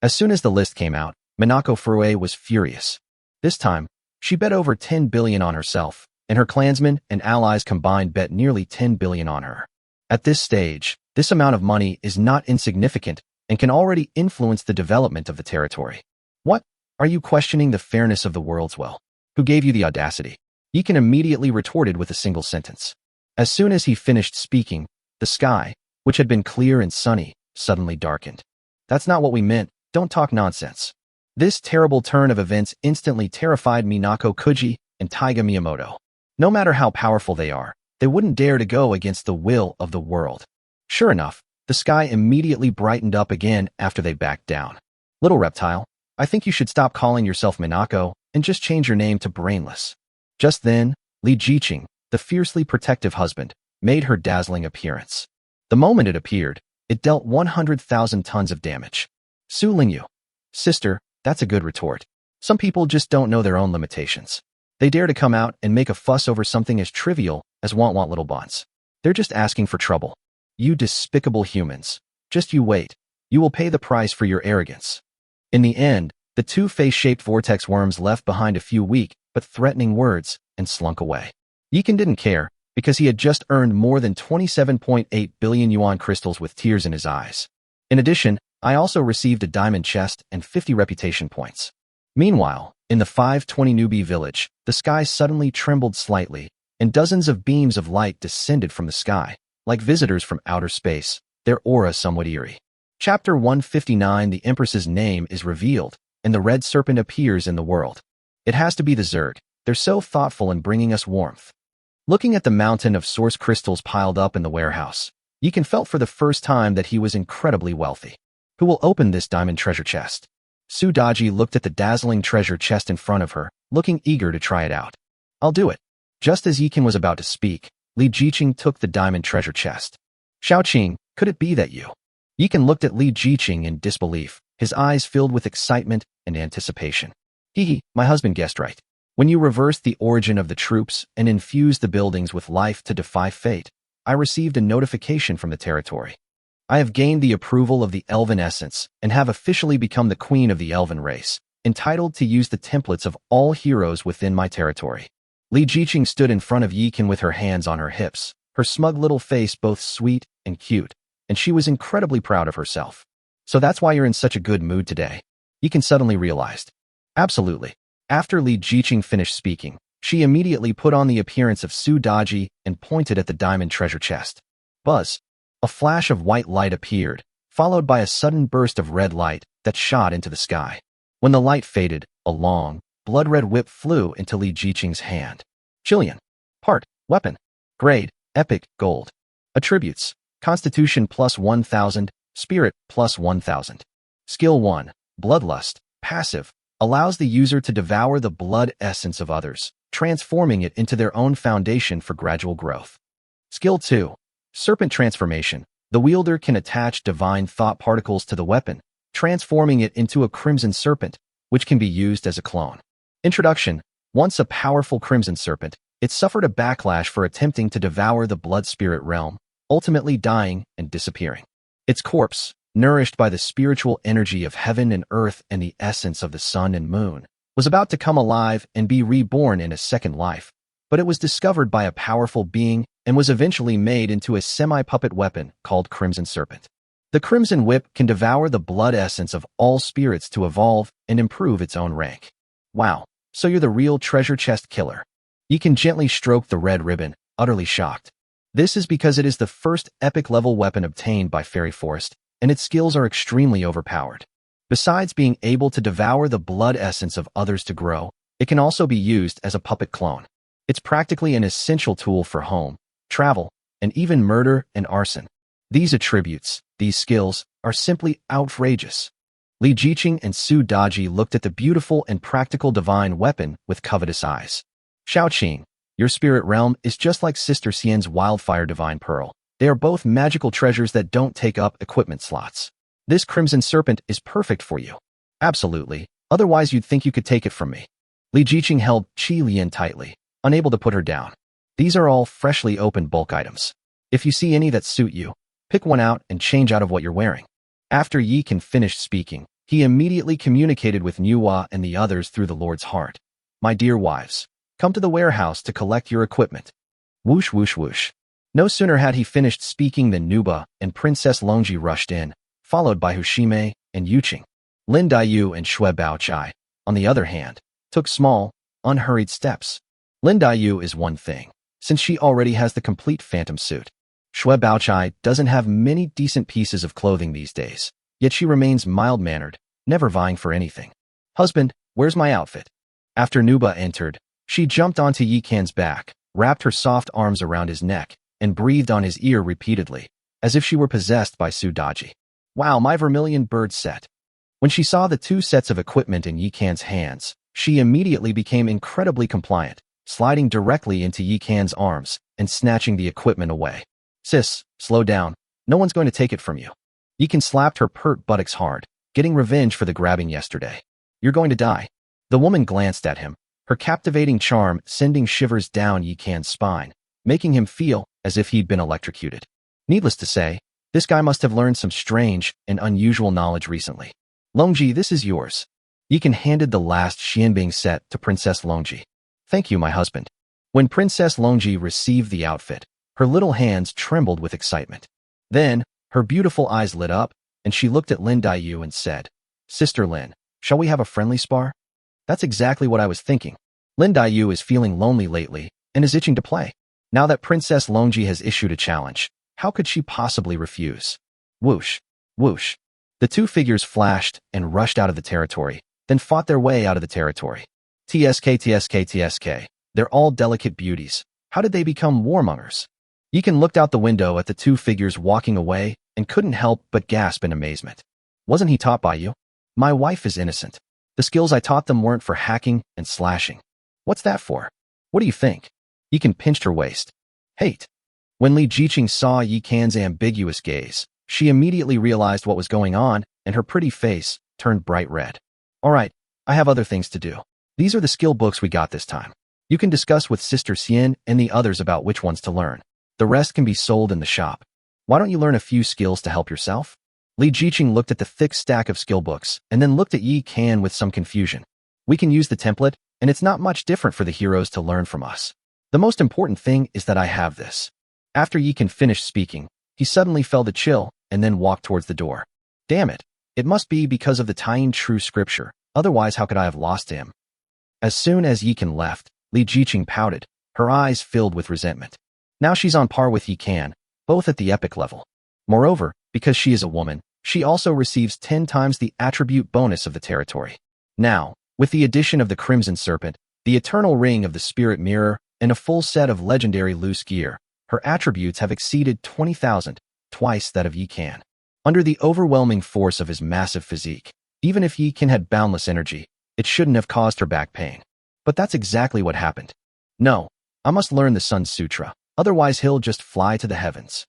As soon as the list came out, Minako Furue was furious. This time, she bet over 10 billion on herself, and her clansmen and allies combined bet nearly 10 billion on her. At this stage, this amount of money is not insignificant and can already influence the development of the territory. What? Are you questioning the fairness of the world's will? Who gave you the audacity? Yeekin immediately retorted with a single sentence. As soon as he finished speaking, the sky, which had been clear and sunny, suddenly darkened. That's not what we meant, don't talk nonsense. This terrible turn of events instantly terrified Minako Kuji and Taiga Miyamoto. No matter how powerful they are, they wouldn't dare to go against the will of the world. Sure enough, the sky immediately brightened up again after they backed down. Little reptile, I think you should stop calling yourself Minako and just change your name to Brainless. Just then, Li Jiqing, the fiercely protective husband, made her dazzling appearance. The moment it appeared, it dealt 100,000 tons of damage. Su Lingyu. Sister, that's a good retort. Some people just don't know their own limitations. They dare to come out and make a fuss over something as trivial as want little bonds. They're just asking for trouble. You despicable humans. Just you wait. You will pay the price for your arrogance. In the end, the two face-shaped vortex worms left behind a few weak but threatening words and slunk away. Yeekin didn't care, because he had just earned more than 27.8 billion yuan crystals with tears in his eyes. In addition, I also received a diamond chest and 50 reputation points. Meanwhile, in the 520 newbie village, the sky suddenly trembled slightly, and dozens of beams of light descended from the sky, like visitors from outer space, their aura somewhat eerie. Chapter 159. The Empress's name is revealed, and the red serpent appears in the world. It has to be the Zerg. They're so thoughtful in bringing us warmth. Looking at the mountain of source crystals piled up in the warehouse, Yeekin felt for the first time that he was incredibly wealthy. Who will open this diamond treasure chest? Su Daji looked at the dazzling treasure chest in front of her, looking eager to try it out. I'll do it. Just as Yeekin was about to speak, Li Jiqing took the diamond treasure chest. Xiaoqing, could it be that you? Yeekin looked at Li Jiqing in disbelief, his eyes filled with excitement and anticipation. Hee, my husband guessed right. When you reversed the origin of the troops and infused the buildings with life to defy fate, I received a notification from the territory. I have gained the approval of the Elven Essence and have officially become the queen of the Elven race, entitled to use the templates of all heroes within my territory. Li Jiqing stood in front of Yeekin with her hands on her hips, her smug little face both sweet and cute, and she was incredibly proud of herself. So that's why you're in such a good mood today? Yeekin suddenly realized. Absolutely. After Li Jiqing finished speaking, she immediately put on the appearance of Su Daji and pointed at the diamond treasure chest. Buzz. A flash of white light appeared, followed by a sudden burst of red light that shot into the sky. When the light faded, a long, blood-red whip flew into Li Jiqing's hand. Chilean. Part. Weapon. Grade. Epic. Gold. Attributes. Constitution plus 1000. Spirit plus 1000. Skill 1. Bloodlust. Passive. Allows the user to devour the blood essence of others, transforming it into their own foundation for gradual growth. Skill 2. Serpent Transformation. The wielder can attach divine thought particles to the weapon, transforming it into a crimson serpent, which can be used as a clone. Introduction. Once a powerful crimson serpent, it suffered a backlash for attempting to devour the blood spirit realm, ultimately dying and disappearing. Its corpse, nourished by the spiritual energy of heaven and earth and the essence of the sun and moon, was about to come alive and be reborn in a second life, but it was discovered by a powerful being and was eventually made into a semi-puppet weapon called Crimson Serpent. The Crimson Whip can devour the blood essence of all spirits to evolve and improve its own rank. Wow, so you're the real treasure chest killer. You can gently stroke the red ribbon, utterly shocked. This is because it is the first epic level weapon obtained by Fairy Forest, and its skills are extremely overpowered. Besides being able to devour the blood essence of others to grow, it can also be used as a puppet clone. It's practically an essential tool for home, travel, and even murder and arson. These attributes, these skills, are simply outrageous. Li Jiqing and Su Daji looked at the beautiful and practical divine weapon with covetous eyes. Shaoqing, your spirit realm is just like Sister Xian's wildfire divine pearl. They are both magical treasures that don't take up equipment slots. This crimson serpent is perfect for you. Absolutely, otherwise you'd think you could take it from me. Li Jiqing held Qi Lian tightly, unable to put her down. These are all freshly opened bulk items. If you see any that suit you, pick one out and change out of what you're wearing. After Yi Kan finished speaking, he immediately communicated with Manhwa and the others through the Lord's heart. My dear wives, come to the warehouse to collect your equipment. Whoosh whoosh whoosh. No sooner had he finished speaking than Nuba and Princess Longji rushed in, followed by Hushime and Yuqing. Lin Daiyu and Shui Baochai, on the other hand, took small, unhurried steps. Lin Daiyu is one thing, since she already has the complete phantom suit. Shui Baochai doesn't have many decent pieces of clothing these days, yet she remains mild-mannered, never vying for anything. Husband, where's my outfit? After Nuba entered, she jumped onto Yi Kan's back, wrapped her soft arms around his neck, and breathed on his ear repeatedly, as if she were possessed by Su Daji. Wow, my vermilion bird set. When she saw the two sets of equipment in Yi Kan's hands, she immediately became incredibly compliant, sliding directly into Yi Kan's arms and snatching the equipment away. Sis, slow down. No one's going to take it from you. Yi Kan slapped her pert buttocks hard, getting revenge for the grabbing yesterday. You're going to die. The woman glanced at him, her captivating charm sending shivers down Yi Kan's spine, making him feel as if he'd been electrocuted. Needless to say, this guy must have learned some strange and unusual knowledge recently. Longji, this is yours. Yi Kan handed the last Xianbing set to Princess Longji. Thank you, my husband. When Princess Longji received the outfit, her little hands trembled with excitement. Then, her beautiful eyes lit up, and she looked at Lin Daiyu and said, Sister Lin, shall we have a friendly spar? That's exactly what I was thinking. Lin Daiyu is feeling lonely lately and is itching to play. Now that Princess Longji has issued a challenge, how could she possibly refuse? Whoosh, whoosh. The two figures flashed and rushed out of the territory, then fought their way out of the territory. TSK, TSK, TSK. They're all delicate beauties. How did they become warmongers? Yi Kan looked out the window at the two figures walking away and couldn't help but gasp in amazement. Wasn't he taught by you? My wife is innocent. The skills I taught them weren't for hacking and slashing. What's that for? What do you think? Yi Kan pinched her waist. Hate. When Li Jiqing saw Yi Kan's ambiguous gaze, she immediately realized what was going on, and her pretty face turned bright red. All right, I have other things to do. These are the skill books we got this time. You can discuss with Sister Xian and the others about which ones to learn. The rest can be sold in the shop. Why don't you learn a few skills to help yourself? Li Jiqing looked at the thick stack of skill books and then looked at Yi Kan with some confusion. We can use the template, and it's not much different for the heroes to learn from us. The most important thing is that I have this. After Yi Kan finished speaking, he suddenly felt a chill and then walked towards the door. Damn it. It must be because of the tying true scripture. Otherwise, how could I have lost him? As soon as Yi Kan left, Li Jiqing pouted, her eyes filled with resentment. Now she's on par with Yi Kan, both at the epic level. Moreover, because she is a woman, she also receives 10 times the attribute bonus of the territory. Now, with the addition of the Crimson Serpent, the Eternal Ring of the Spirit Mirror, and a full set of legendary loose gear, her attributes have exceeded 20,000, twice that of Yi Kan. Under the overwhelming force of his massive physique, even if Yi Kan had boundless energy, it shouldn't have caused her back pain. But that's exactly what happened. No, I must learn the Sun Sutra, otherwise he'll just fly to the heavens.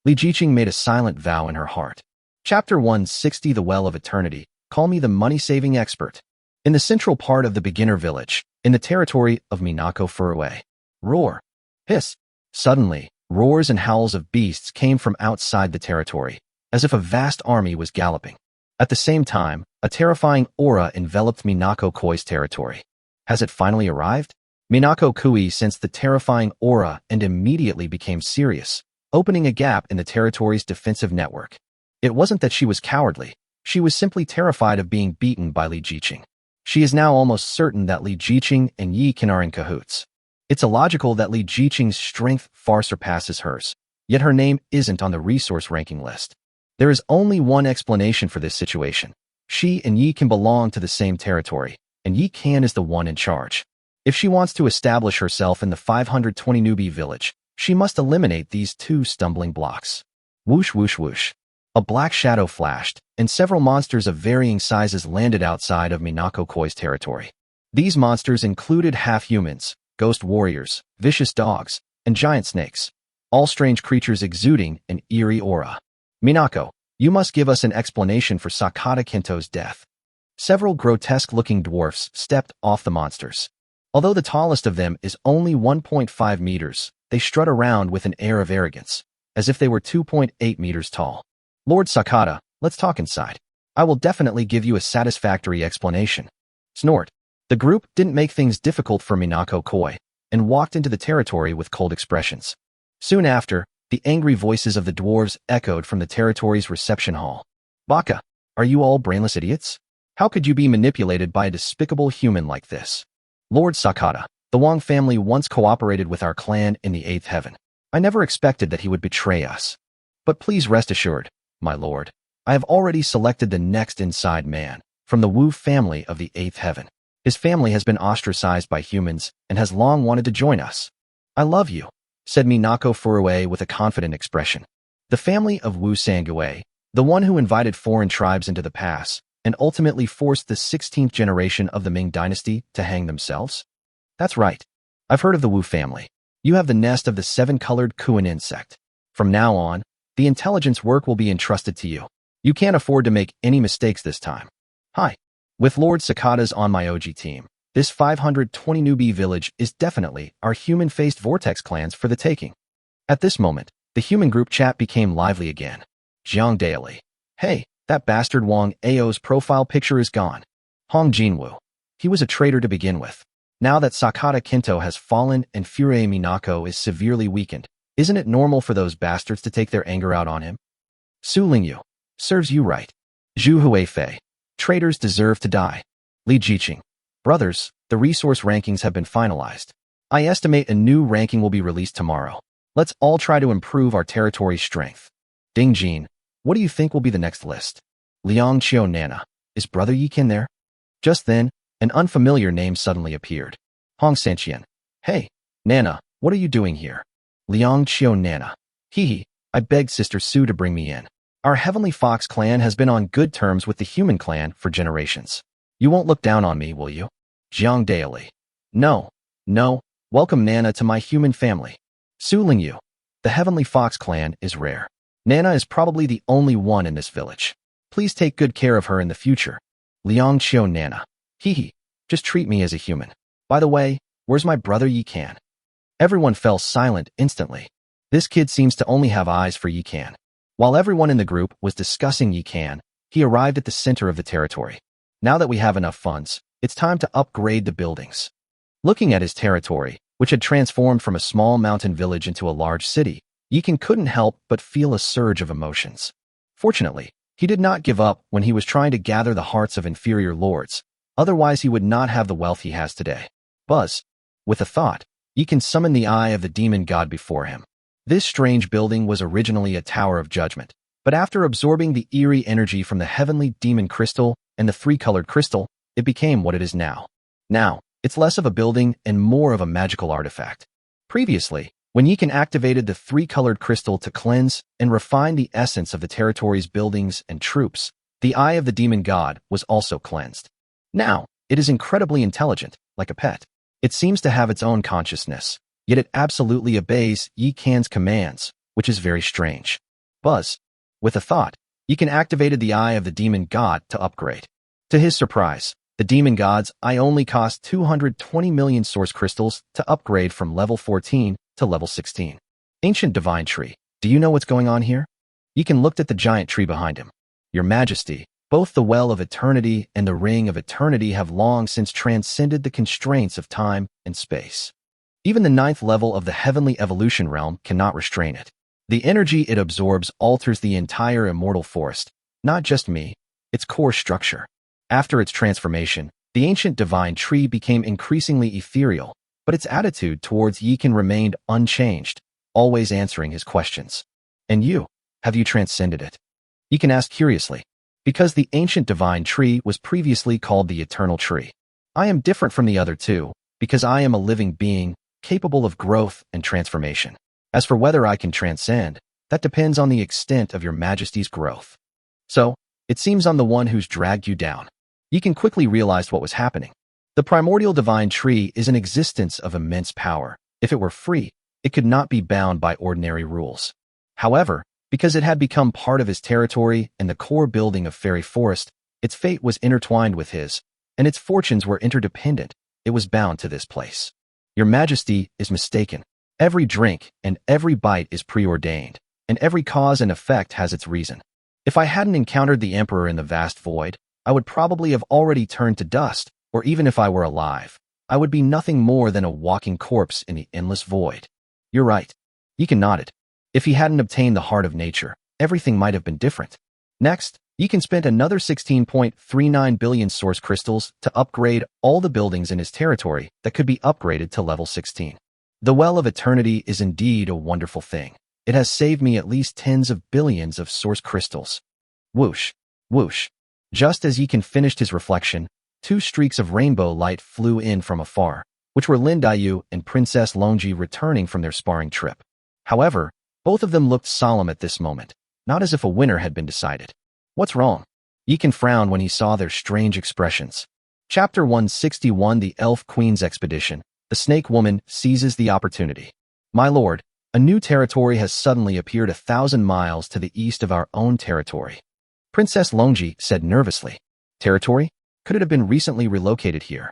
Li Jiqing made a silent vow in her heart. Chapter 160, The Well of Eternity. Call me the money-saving expert. In the central part of the beginner village, in the territory of Minako far away. Roar. Hiss. Suddenly, roars and howls of beasts came from outside the territory, as if a vast army was galloping. At the same time, a terrifying aura enveloped Minako Koi's territory. Has it finally arrived? Minako Kui sensed the terrifying aura and immediately became serious, opening a gap in the territory's defensive network. It wasn't that she was cowardly, she was simply terrified of being beaten by Li Jiqing. She is now almost certain that Li Jiqing and Yi Kan are in cahoots. It's illogical that Li Jiqing's strength far surpasses hers, yet her name isn't on the resource ranking list. There is only one explanation for this situation. She and Yi Kan belong to the same territory, and Yi Kan is the one in charge. If she wants to establish herself in the 520 newbie village, she must eliminate these two stumbling blocks. Whoosh whoosh whoosh. A black shadow flashed, and several monsters of varying sizes landed outside of Minako Koi's territory. These monsters included half-humans, ghost warriors, vicious dogs, and giant snakes, all strange creatures exuding an eerie aura. Minako, you must give us an explanation for Sakata Kinto's death. Several grotesque-looking dwarfs stepped off the monsters. Although the tallest of them is only 1.5 meters, they strut around with an air of arrogance, as if they were 2.8 meters tall. Lord Sakata, let's talk inside. I will definitely give you a satisfactory explanation. Snort. The group didn't make things difficult for Minako Koi, and walked into the territory with cold expressions. Soon after, the angry voices of the dwarves echoed from the territory's reception hall. Baka, are you all brainless idiots? How could you be manipulated by a despicable human like this? Lord Sakata, the Wang family once cooperated with our clan in the 8th heaven. I never expected that he would betray us. But please rest assured, my lord, I have already selected the next inside man from the Wu family of the 8th heaven. His family has been ostracized by humans and has long wanted to join us. I love you, said Minako Furue with a confident expression. The family of Wu Sangue, the one who invited foreign tribes into the pass and ultimately forced the 16th generation of the Ming dynasty to hang themselves? That's right. I've heard of the Wu family. You have the nest of the 7-colored Kuan insect. From now on, the intelligence work will be entrusted to you. You can't afford to make any mistakes this time. Hi. With Lord Sakata's on my OG team, this 520 newbie village is definitely our human-faced vortex clans for the taking. At this moment, the human group chat became lively again. Jiang Daily. Hey, that bastard Wang Ao's profile picture is gone. Hong Jinwoo. He was a traitor to begin with. Now that Sakata Kinto has fallen and Furue Minako is severely weakened, isn't it normal for those bastards to take their anger out on him? Su Lingyu. Serves you right. Zhu Huifei. Traitors deserve to die. Li Jiqing. Brothers, the resource rankings have been finalized. I estimate a new ranking will be released tomorrow. Let's all try to improve our territory's strength. Ding Jin. What do you think will be the next list? Liang Qiu Nana. Is Brother Yikin there? Just then, an unfamiliar name suddenly appeared. Hong Sanqian. Hey, Nana, what are you doing here? Liang Qiu Nana. Hee, I begged Sister Su to bring me in. Our Heavenly Fox clan has been on good terms with the human clan for generations. You won't look down on me, will you? Jiang Daily. No. Welcome Nana to my human family. Su Lingyu. The Heavenly Fox clan is rare. Nana is probably the only one in this village. Please take good care of her in the future. Liang Qiu Nana. Hee, just treat me as a human. By the way, where's my brother Yikan? Everyone fell silent instantly. This kid seems to only have eyes for Yikan. While everyone in the group was discussing Yikan, he arrived at the center of the territory. Now that we have enough funds, it's time to upgrade the buildings. Looking at his territory, which had transformed from a small mountain village into a large city, Yikan couldn't help but feel a surge of emotions. Fortunately, he did not give up when he was trying to gather the hearts of inferior lords. Otherwise, he would not have the wealth he has today. Buzz. With a thought, Yikan summoned the eye of the demon god before him. This strange building was originally a tower of judgment, but after absorbing the eerie energy from the heavenly demon crystal and the 3-colored crystal, it became what it is now. Now, it's less of a building and more of a magical artifact. Previously, when Yikan activated the 3-colored crystal to cleanse and refine the essence of the territory's buildings and troops, the eye of the demon god was also cleansed. Now, it is incredibly intelligent, like a pet. It seems to have its own consciousness, yet it absolutely obeys Yikan's commands, which is very strange. Buzz. With a thought, Yikan activated the eye of the demon god to upgrade. To his surprise, the demon god's eye only cost 220 million source crystals to upgrade from level 14 to level 16. Ancient divine tree, do you know what's going on here? Yikan looked at the giant tree behind him. Your Majesty, both the Well of Eternity and the Ring of Eternity have long since transcended the constraints of time and space. Even the 9th level of the Heavenly Evolution realm cannot restrain it. The energy it absorbs alters the entire immortal forest, not just me, its core structure. After its transformation, the ancient divine tree became increasingly ethereal, but its attitude towards Yikan remained unchanged, always answering his questions. And you, have you transcended it? Yikan asked curiously. Because the ancient divine tree was previously called the eternal tree. I am different from the other two, because I am a living being, capable of growth and transformation. As for whether I can transcend, That depends on the extent of your majesty's growth. So, it seems I'm the one who's dragged you down. Yi Qian quickly realized what was happening. The primordial divine tree is an existence of immense power. If it were free, it could not be bound by ordinary rules. However, because it had become part of his territory and the core building of Fairy Forest, its fate was intertwined with his, and its fortunes were interdependent. It was bound to this place. Your Majesty is mistaken. Every drink and every bite is preordained, and every cause and effect has its reason. If I hadn't encountered the Emperor in the vast void, I would probably have already turned to dust, or even if I were alive, I would be nothing more than a walking corpse in the endless void. You're right. Yi Qian nodded. If he hadn't obtained the heart of nature, everything might have been different. Next, Yi Qian spent another 16.39 billion source crystals to upgrade all the buildings in his territory that could be upgraded to level 16. The Well of Eternity is indeed a wonderful thing. It has saved me at least tens of billions of source crystals. Whoosh, whoosh. Just as Yi Qian finished his reflection, 2 streaks of rainbow light flew in from afar, which were Lin Daiyu and Princess Longji returning from their sparring trip. However, both of them looked solemn at this moment, not as if a winner had been decided. What's wrong? Yi Qian frowned when he saw their strange expressions. Chapter 161 The Elf Queen's Expedition. The Snake Woman seizes the opportunity. My lord, a new territory has suddenly appeared 1,000 miles to the east of our own territory. Princess Longji said nervously. Territory? Could it have been recently relocated here?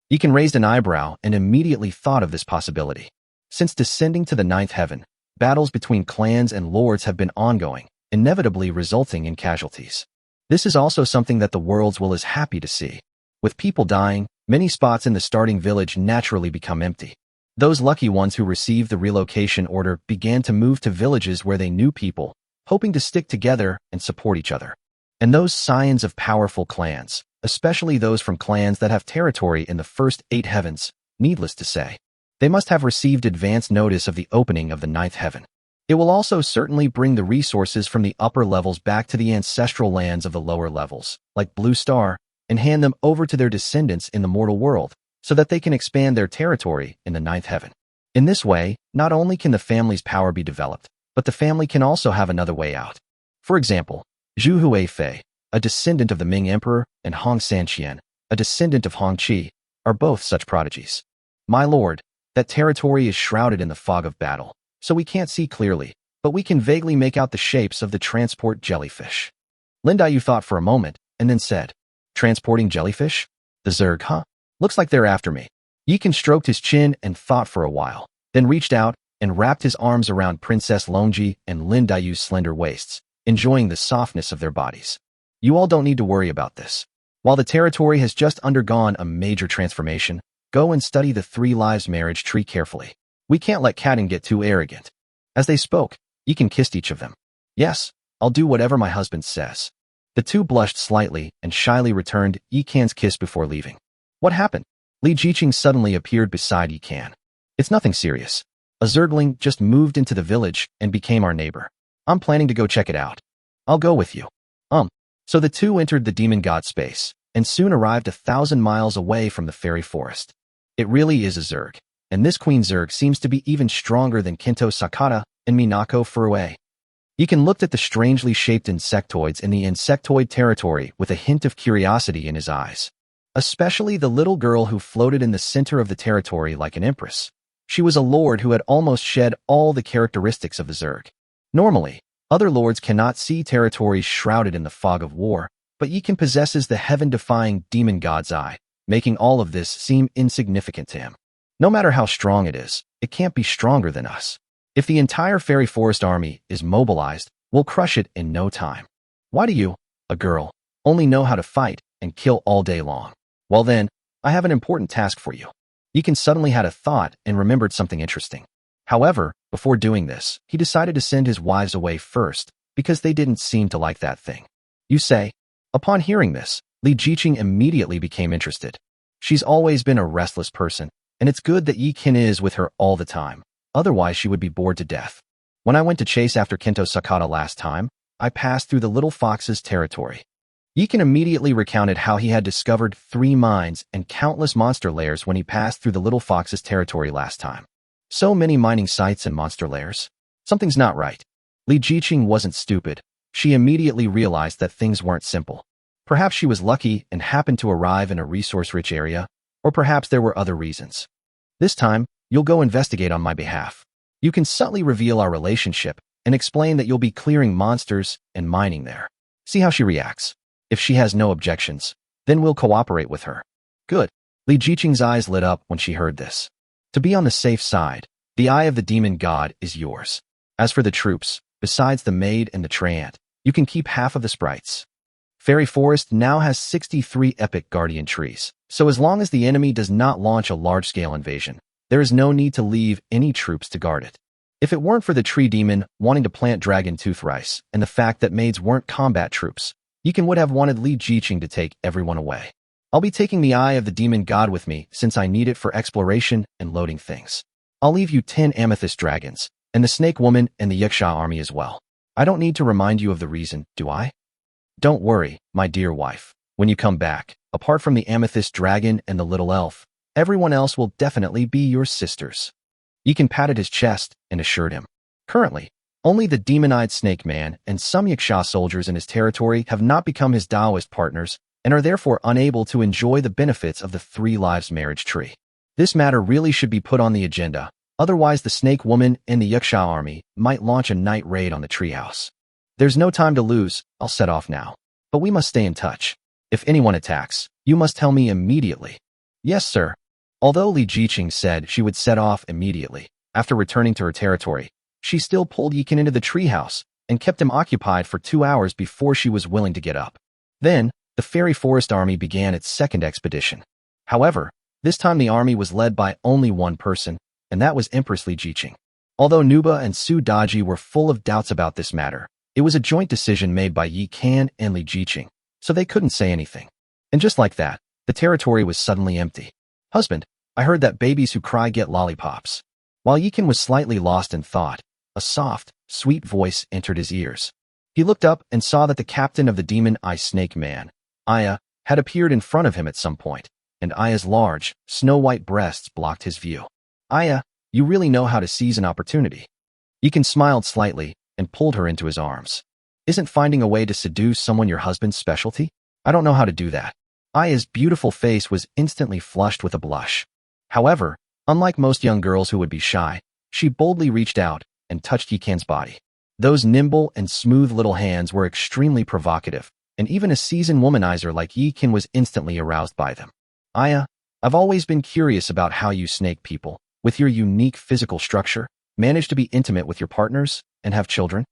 Yi Qian raised an eyebrow and immediately thought of this possibility. Since descending to the 9th heaven, battles between clans and lords have been ongoing, inevitably resulting in casualties. This is also something that the worlds will is happy to see. With people dying, many spots in the starting village naturally become empty. Those lucky ones who received the relocation order began to move to villages where they knew people, hoping to stick together and support each other. And those scions of powerful clans, especially those from clans that have territory in the first 8 heavens, needless to say, they must have received advance notice of the opening of the 9th heaven. It will also certainly bring the resources from the upper levels back to the ancestral lands of the lower levels, like Blue Star, and hand them over to their descendants in the mortal world, so that they can expand their territory in the 9th heaven. In this way, not only can the family's power be developed, but the family can also have another way out. For example, Zhu Huifei, a descendant of the Ming Emperor, and Hong Sanqian, a descendant of Hong Qi, are both such prodigies. My lord, that territory is shrouded in the fog of battle, so we can't see clearly, but we can vaguely make out the shapes of the transport jellyfish. Lin Daiyu thought for a moment, and then said, Transporting jellyfish? The Zerg, huh? Looks like they're after me. Yi Qian stroked his chin and thought for a while, then reached out and wrapped his arms around Princess Longji and Lin Daiyu's slender waists, enjoying the softness of their bodies. You all don't need to worry about this. While the territory has just undergone a major transformation, go and study the 3 lives marriage tree carefully. We can't let Kaden get too arrogant. As they spoke, Yi Qian kissed each of them. Yes, I'll do whatever my husband says. The 2 blushed slightly and shyly returned Yi Qian's kiss before leaving. What happened? Li Jiqing suddenly appeared beside Yi Qian. It's nothing serious. A Zergling just moved into the village and became our neighbor. I'm planning to go check it out. I'll go with you. So the 2 entered the demon god space, and soon arrived 1,000 miles away from the fairy forest. It really is a Zerg, and this Queen Zerg seems to be even stronger than Kinto Sakata and Minako Furue. Yi Qian looked at the strangely shaped insectoids in the insectoid territory with a hint of curiosity in his eyes. Especially the little girl who floated in the center of the territory like an empress. She was a lord who had almost shed all the characteristics of the Zerg. Normally, other lords cannot see territories shrouded in the fog of war, but Yi Qian possesses the heaven-defying demon god's eye, making all of this seem insignificant to him. No matter how strong it is, it can't be stronger than us. If the entire fairy forest army is mobilized, we'll crush it in no time. Why do you, a girl, only know how to fight and kill all day long? Well then, I have an important task for you. Yi Qian suddenly had a thought and remembered something interesting. However, before doing this, he decided to send his wives away first, because they didn't seem to like that thing. You say? Upon hearing this, Li Jiqing immediately became interested. She's always been a restless person, and it's good that Yi Qian is with her all the time. Otherwise, she would be bored to death. When I went to chase after Kinto Sakata last time, I passed through the little fox's territory. Yi Qian immediately recounted how he had discovered 3 mines and countless monster lairs when he passed through the little fox's territory last time. So many mining sites and monster lairs. Something's not right. Li Jiqing wasn't stupid. She immediately realized that things weren't simple. Perhaps she was lucky and happened to arrive in a resource-rich area, or perhaps there were other reasons. This time, you'll go investigate on my behalf. You can subtly reveal our relationship and explain that you'll be clearing monsters and mining there. See how she reacts. If she has no objections, then we'll cooperate with her. Good. Li Jiqing's eyes lit up when she heard this. To be on the safe side, the eye of the demon god is yours. As for the troops, besides the maid and the treant, you can keep half of the sprites. Fairy Forest now has 63 epic guardian trees, so as long as the enemy does not launch a large-scale invasion, there is no need to leave any troops to guard it. If it weren't for the tree demon wanting to plant dragon tooth rice and the fact that maids weren't combat troops, Yikan would have wanted Li Jiqing to take everyone away. I'll be taking the eye of the demon god with me since I need it for exploration and loading things. I'll leave you 10 amethyst dragons, and the snake woman and the Yaksha army as well. I don't need to remind you of the reason, do I? Don't worry, my dear wife. When you come back, apart from the amethyst dragon and the little elf, everyone else will definitely be your sisters. Yikan patted his chest and assured him. Currently, only the demon-eyed snake man and some Yaksha soldiers in his territory have not become his Taoist partners and are therefore unable to enjoy the benefits of the 3 lives marriage tree. This matter really should be put on the agenda, otherwise the snake woman and the Yaksha army might launch a night raid on the treehouse. There's no time to lose, I'll set off now. But we must stay in touch. If anyone attacks, you must tell me immediately. Yes, sir. Although Li Jiqing said she would set off immediately, after returning to her territory, she still pulled Yikan into the treehouse and kept him occupied for 2 hours before she was willing to get up. Then, the Fairy Forest army began its second expedition. However, this time the army was led by only one person, and that was Empress Li Jiqing. Although Nuba and Su Daji were full of doubts about this matter, it was a joint decision made by Yi Kan and Li Jiqing, so they couldn't say anything. And just like that, the territory was suddenly empty. Husband, I heard that babies who cry get lollipops. While Yikan was slightly lost in thought, a soft, sweet voice entered his ears. He looked up and saw that the captain of the demon-eye snake man, Aya, had appeared in front of him at some point, and Aya's large, snow-white breasts blocked his view. Aya, you really know how to seize an opportunity. Yikan smiled slightly and pulled her into his arms. Isn't finding a way to seduce someone your husband's specialty? I don't know how to do that. Aya's beautiful face was instantly flushed with a blush. However, unlike most young girls who would be shy, she boldly reached out and touched Yikan's body. Those nimble and smooth little hands were extremely provocative, and even a seasoned womanizer like Yikan was instantly aroused by them. Aya, I've always been curious about how you snake people, with your unique physical structure, manage to be intimate with your partners and have children.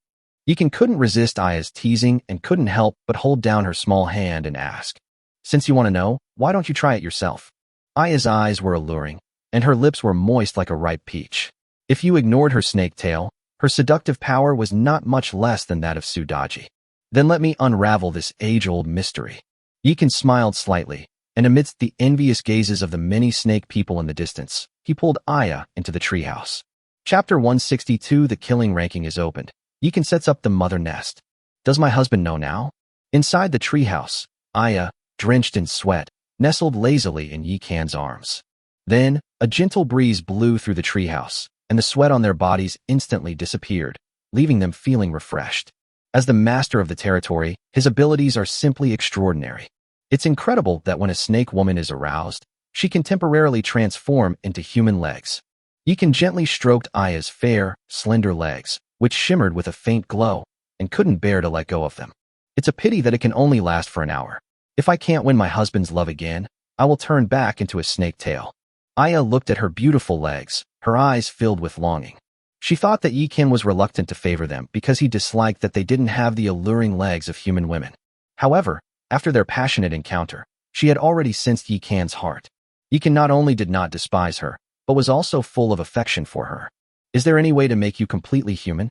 Yikan couldn't resist Aya's teasing and couldn't help but hold down her small hand and ask, since you want to know, why don't you try it yourself? Aya's eyes were alluring, and her lips were moist like a ripe peach. If you ignored her snake tail, her seductive power was not much less than that of Sudaji. Then let me unravel this age-old mystery. Yikan smiled slightly, and amidst the envious gazes of the many snake people in the distance, he pulled Aya into the treehouse. Chapter 162 The Killing Ranking is opened. Yikan sets up the mother nest. Does my husband know now? Inside the treehouse, Aya, drenched in sweat, nestled lazily in Yikan's arms. Then, a gentle breeze blew through the treehouse, and the sweat on their bodies instantly disappeared, leaving them feeling refreshed. As the master of the territory, his abilities are simply extraordinary. It's incredible that when a snake woman is aroused, she can temporarily transform into human legs. Yikan gently stroked Aya's fair, slender legs, which shimmered with a faint glow, and couldn't bear to let go of them. It's a pity that it can only last for an hour. If I can't win my husband's love again, I will turn back into a snake tail. Aya looked at her beautiful legs, her eyes filled with longing. She thought that Yikan was reluctant to favor them because he disliked that they didn't have the alluring legs of human women. However, after their passionate encounter, she had already sensed Yikan's heart. Yikan not only did not despise her, but was also full of affection for her. Is there any way to make you completely human?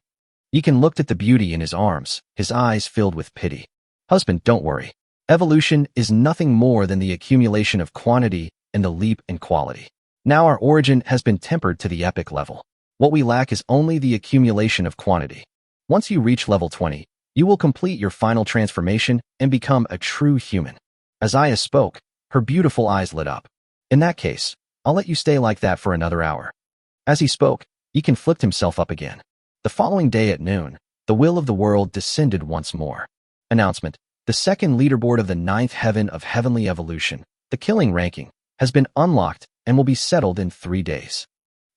Yikan looked at the beauty in his arms, his eyes filled with pity. Husband, don't worry. Evolution is nothing more than the accumulation of quantity and the leap in quality. Now our origin has been tempered to the epic level. What we lack is only the accumulation of quantity. Once you reach level 20, you will complete your final transformation and become a true human. As Aya spoke, her beautiful eyes lit up. In that case, I'll let you stay like that for another hour. As he spoke, Yikan flipped himself up again. The following day at noon, The will of the world descended once more. Announcement. The second leaderboard of the 9th heaven of heavenly evolution, the killing ranking, has been unlocked and will be settled in 3 days.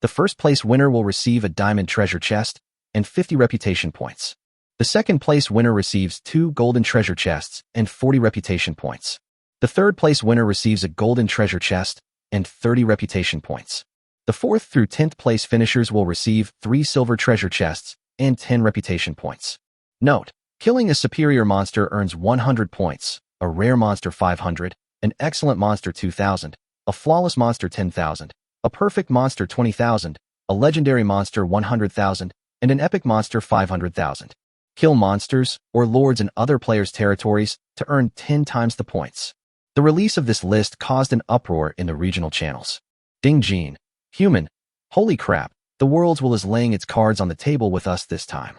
The first place winner will receive a diamond treasure chest and 50 reputation points. The second place winner receives 2 golden treasure chests and 40 reputation points. The third place winner receives a golden treasure chest and 30 reputation points. The 4th through 10th place finishers will receive 3 silver treasure chests and 10 reputation points. Note: killing a superior monster earns 100 points, a rare monster 500, an excellent monster 2,000, a flawless monster 10,000, a perfect monster 20,000, a legendary monster 100,000, and an epic monster 500,000. Kill monsters or lords in other players' territories to earn 10 times the points. The release of this list caused an uproar in the regional channels. Ding Jin. Human. Holy crap, the Worlds will is laying its cards on the table with us this time.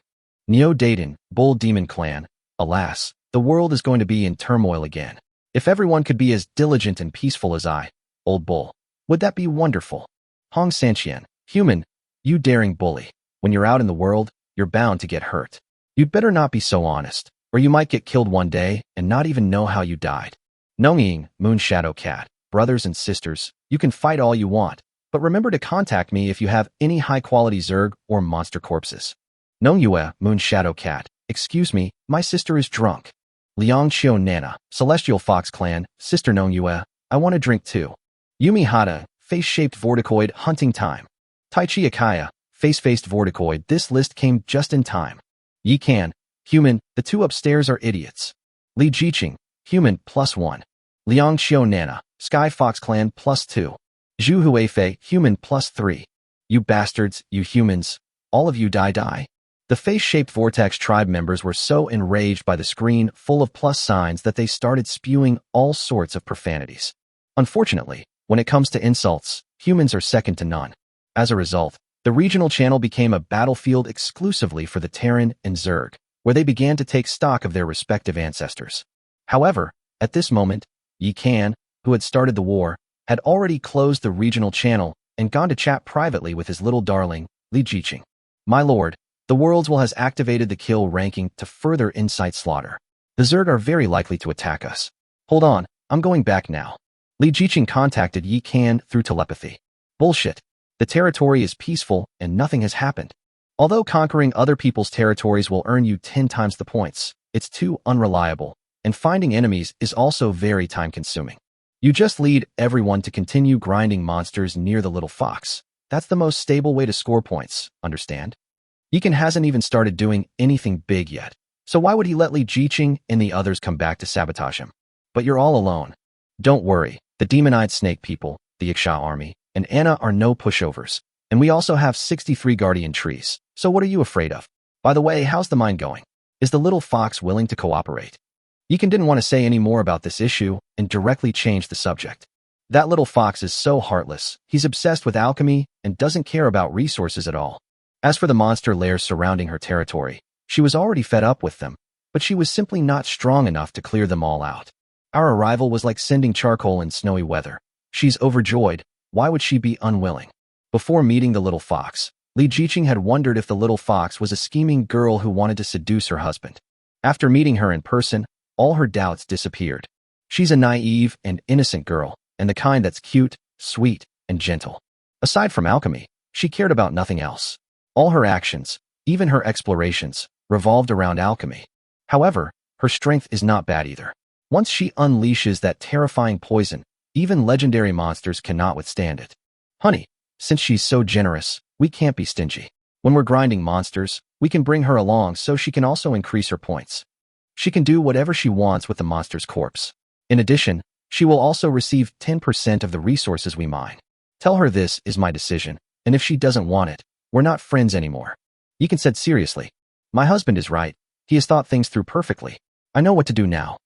Neo Dayton, Bull Demon Clan. Alas, the world is going to be in turmoil again. If everyone could be as diligent and peaceful as I, Old Bull, would that be wonderful? Hong Sanqian. Human. You daring bully. When you're out in the world, you're bound to get hurt. You'd better not be so honest, or you might get killed one day and not even know how you died. Nongying, Moon Shadow Cat. Brothers and sisters, you can fight all you want, but remember to contact me if you have any high-quality Zerg or monster corpses. Nongyue, Moon Shadow Cat. Excuse me, my sister is drunk. Liang Qiu Nana, Celestial Fox Clan. Sister Nongyue, I want a drink too. Yumi Hata, Face-Shaped Vorticoid. Hunting time. Taichi Akaya, Face-Faced Vorticoid. This list came just in time. Yi Kan. Human. The 2 upstairs are idiots. Li Jiqing. Human. +1. Liang Qiu Nana, Sky Fox Clan. +2. Zhu Huifei. Human. +3. You bastards, you humans. All of you die. The face-shaped Vortex tribe members were so enraged by the screen full of plus signs that they started spewing all sorts of profanities. Unfortunately, when it comes to insults, humans are second to none. As a result, the regional channel became a battlefield exclusively for the Terran and Zerg, where they began to take stock of their respective ancestors. However, at this moment, Yi Kan, who had started the war, had already closed the regional channel and gone to chat privately with his little darling, Li Jiqing. My lord, the Worlds will has activated the kill ranking to further incite slaughter. The Zerg are very likely to attack us. Hold on, I'm going back now. Li Jiqing contacted Yi Kan through telepathy. Bullshit. The territory is peaceful and nothing has happened. Although conquering other people's territories will earn you 10 times the points, it's too unreliable, and finding enemies is also very time-consuming. You just lead everyone to continue grinding monsters near the little fox. That's the most stable way to score points, understand? Yikan hasn't even started doing anything big yet, so why would he let Li Jiqing and the others come back to sabotage him? But you're all alone. Don't worry, the demon-eyed snake people, the Yaksha army, and Anna are no pushovers, and we also have 63 guardian trees, so what are you afraid of? By the way, how's the mine going? Is the little fox willing to cooperate? Yikan didn't want to say any more about this issue and directly changed the subject. That little fox is so heartless, he's obsessed with alchemy and doesn't care about resources at all. As for the monster lairs surrounding her territory, she was already fed up with them, but she was simply not strong enough to clear them all out. Our arrival was like sending charcoal in snowy weather. She's overjoyed. Why would she be unwilling? Before meeting the little fox, Li Jiqing had wondered if the little fox was a scheming girl who wanted to seduce her husband. After meeting her in person, all her doubts disappeared. She's a naive and innocent girl, and the kind that's cute, sweet, and gentle. Aside from alchemy, she cared about nothing else. All her actions, even her explorations, revolved around alchemy. However, her strength is not bad either. Once she unleashes that terrifying poison, even legendary monsters cannot withstand it. Honey, since she's so generous, we can't be stingy. When we're grinding monsters, we can bring her along so she can also increase her points. She can do whatever she wants with the monster's corpse. In addition, she will also receive 10% of the resources we mine. Tell her this is my decision, and if she doesn't want it, we're not friends anymore. Yikan said seriously. My husband is right. He has thought things through perfectly. I know what to do now.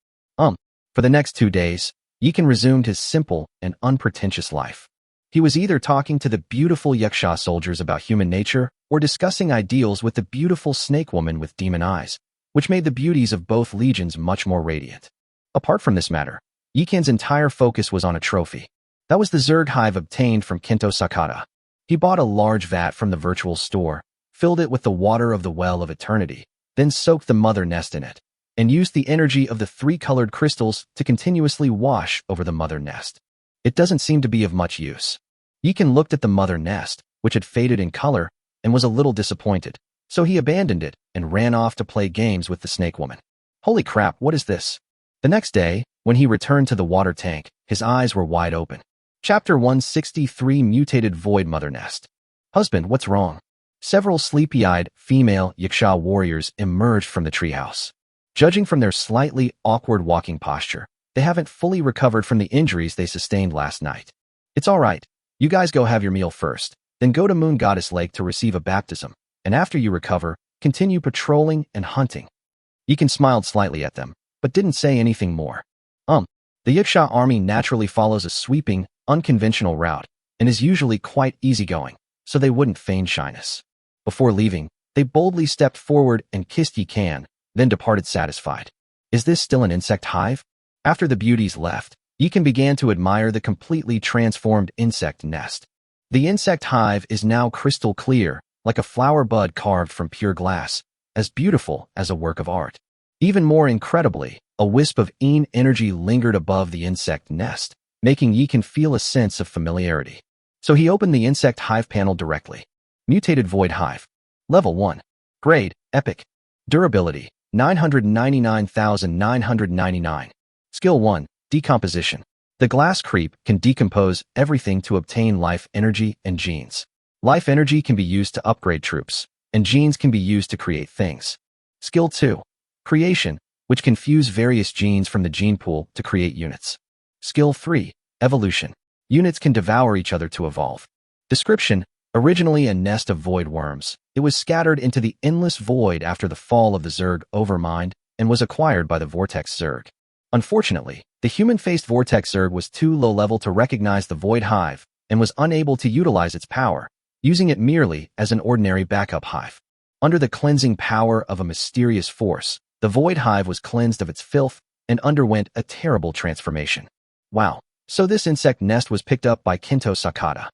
For the next 2 days, Yikan resumed his simple and unpretentious life. He was either talking to the beautiful Yaksha soldiers about human nature or discussing ideals with the beautiful snake woman with demon eyes, which made the beauties of both legions much more radiant. Apart from this matter, Yikan's entire focus was on a trophy. That was the Zerg hive obtained from Kento Sakata. He bought a large vat from the virtual store, filled it with the water of the Well of Eternity, then soaked the mother nest in it, and used the energy of the 3-colored crystals to continuously wash over the mother nest. It doesn't seem to be of much use. Yikan looked at the mother nest, which had faded in color, and was a little disappointed, so he abandoned it and ran off to play games with the snake woman. Holy crap, what is this? The next day, when he returned to the water tank, his eyes were wide open. Chapter 163 Mutated Void Mother Nest. Husband, what's wrong? Several sleepy-eyed female Yaksha warriors emerged from the treehouse. Judging from their slightly awkward walking posture, they haven't fully recovered from the injuries they sustained last night. It's all right. You guys go have your meal first, then go to Moon Goddess Lake to receive a baptism, and after you recover, continue patrolling and hunting. Yikan smiled slightly at them, but didn't say anything more. The Yaksha army naturally follows a sweeping, unconventional route, and is usually quite easygoing, so they wouldn't feign shyness. Before leaving, they boldly stepped forward and kissed Yikan, then departed satisfied. Is this still an insect hive? After the beauties left, Yikan began to admire the completely transformed insect nest. The insect hive is now crystal clear, like a flower bud carved from pure glass, as beautiful as a work of art. Even more incredibly, a wisp of energy lingered above the insect nest, making Yikan feel a sense of familiarity. So he opened the insect hive panel directly. Mutated Void Hive. Level 1. Grade, Epic. Durability, 999,999. Skill 1, Decomposition. The glass creep can decompose everything to obtain life energy and genes. Life energy can be used to upgrade troops, and genes can be used to create things. Skill 2, Creation, which can fuse various genes from the gene pool to create units. Skill 3, Evolution. Units can devour each other to evolve. Description, originally a nest of void worms, it was scattered into the endless void after the fall of the Zerg Overmind and was acquired by the Vortex Zerg. Unfortunately, the human-faced Vortex Zerg was too low-level to recognize the Void Hive and was unable to utilize its power, using it merely as an ordinary backup hive. Under the cleansing power of a mysterious force, the Void Hive was cleansed of its filth and underwent a terrible transformation. Wow, so this insect nest was picked up by Kinto Sakata.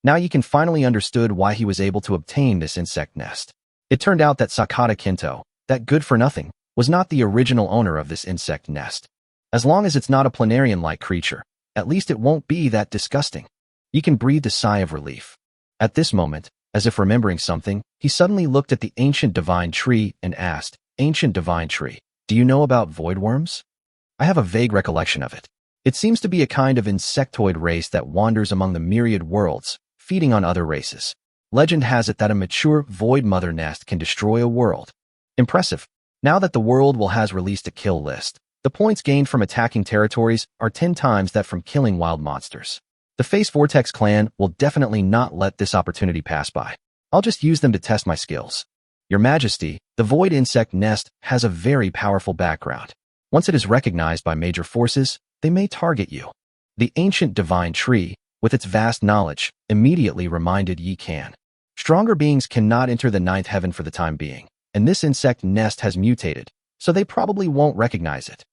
Now Yikan finally understood why he was able to obtain this insect nest. It turned out that Sakata Kinto, that good-for-nothing, was not the original owner of this insect nest. As long as it's not a planarian-like creature, at least it won't be that disgusting. Yikan breathed a sigh of relief. At this moment, as if remembering something, he suddenly looked at the ancient divine tree and asked, Ancient divine tree, do you know about void worms? I have a vague recollection of it. It seems to be a kind of insectoid race that wanders among the myriad worlds, feeding on other races. Legend has it that a mature void mother nest can destroy a world. Impressive. Now that the world has released a kill list, the points gained from attacking territories are 10 times that from killing wild monsters. The Face Vortex clan will definitely not let this opportunity pass by. I'll just use them to test my skills. Your Majesty, the void insect nest has a very powerful background. Once it is recognized by major forces, they may target you. The ancient divine tree, with its vast knowledge, immediately reminded Yikan. Stronger beings cannot enter the 9th heaven for the time being, and this insect nest has mutated, so they probably won't recognize it.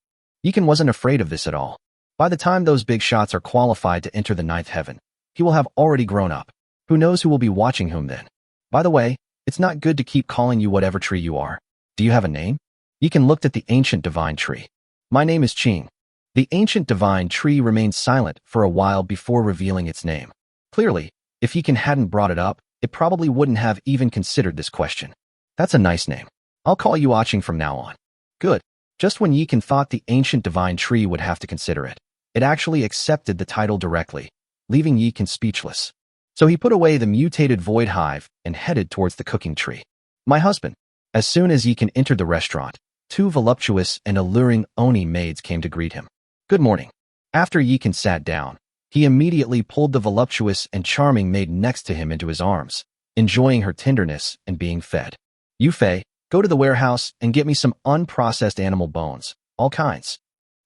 Yikan wasn't afraid of this at all. By the time those big shots are qualified to enter the 9th heaven, he will have already grown up. Who knows who will be watching whom then? By the way, it's not good to keep calling you whatever tree you are. Do you have a name? Yikan looked at the ancient divine tree. My name is Qing. The ancient divine tree remained silent for a while before revealing its name. Clearly, if Yikan hadn't brought it up, it probably wouldn't have even considered this question. That's a nice name. I'll call you Aching from now on. Good. Just when Yikan thought the ancient divine tree would have to consider it, it actually accepted the title directly, leaving Yikan speechless. So he put away the mutated void hive and headed towards the cooking tree. My husband. As soon as Yikan entered the restaurant, 2 voluptuous and alluring Oni maids came to greet him. Good morning. After Yikan sat down, he immediately pulled the voluptuous and charming maid next to him into his arms, enjoying her tenderness and being fed. Yufei, go to the warehouse and get me some unprocessed animal bones, all kinds.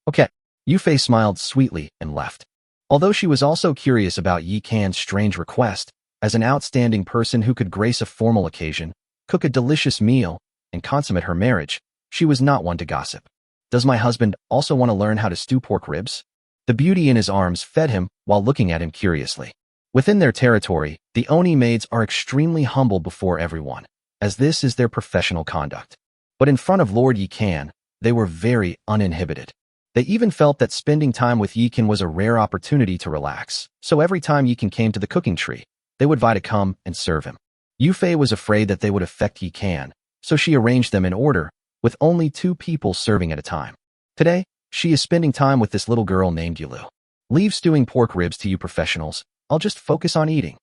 Okay. Yufei smiled sweetly and left. Although she was also curious about Yikan's strange request, as an outstanding person who could grace a formal occasion, cook a delicious meal, and consummate her marriage, she was not one to gossip. Does my husband also want to learn how to stew pork ribs? The beauty in his arms fed him while looking at him curiously. Within their territory, the Oni maids are extremely humble before everyone, as this is their professional conduct. But in front of Lord Yikan, they were very uninhibited. They even felt that spending time with Yikan was a rare opportunity to relax, so every time Yikan came to the cooking tree, they would vie to come and serve him. Yufei was afraid that they would affect Yikan, so she arranged them in order, with only 2 people serving at a time. Today, she is spending time with this little girl named Yulu. Leave stewing pork ribs to you professionals, I'll just focus on eating.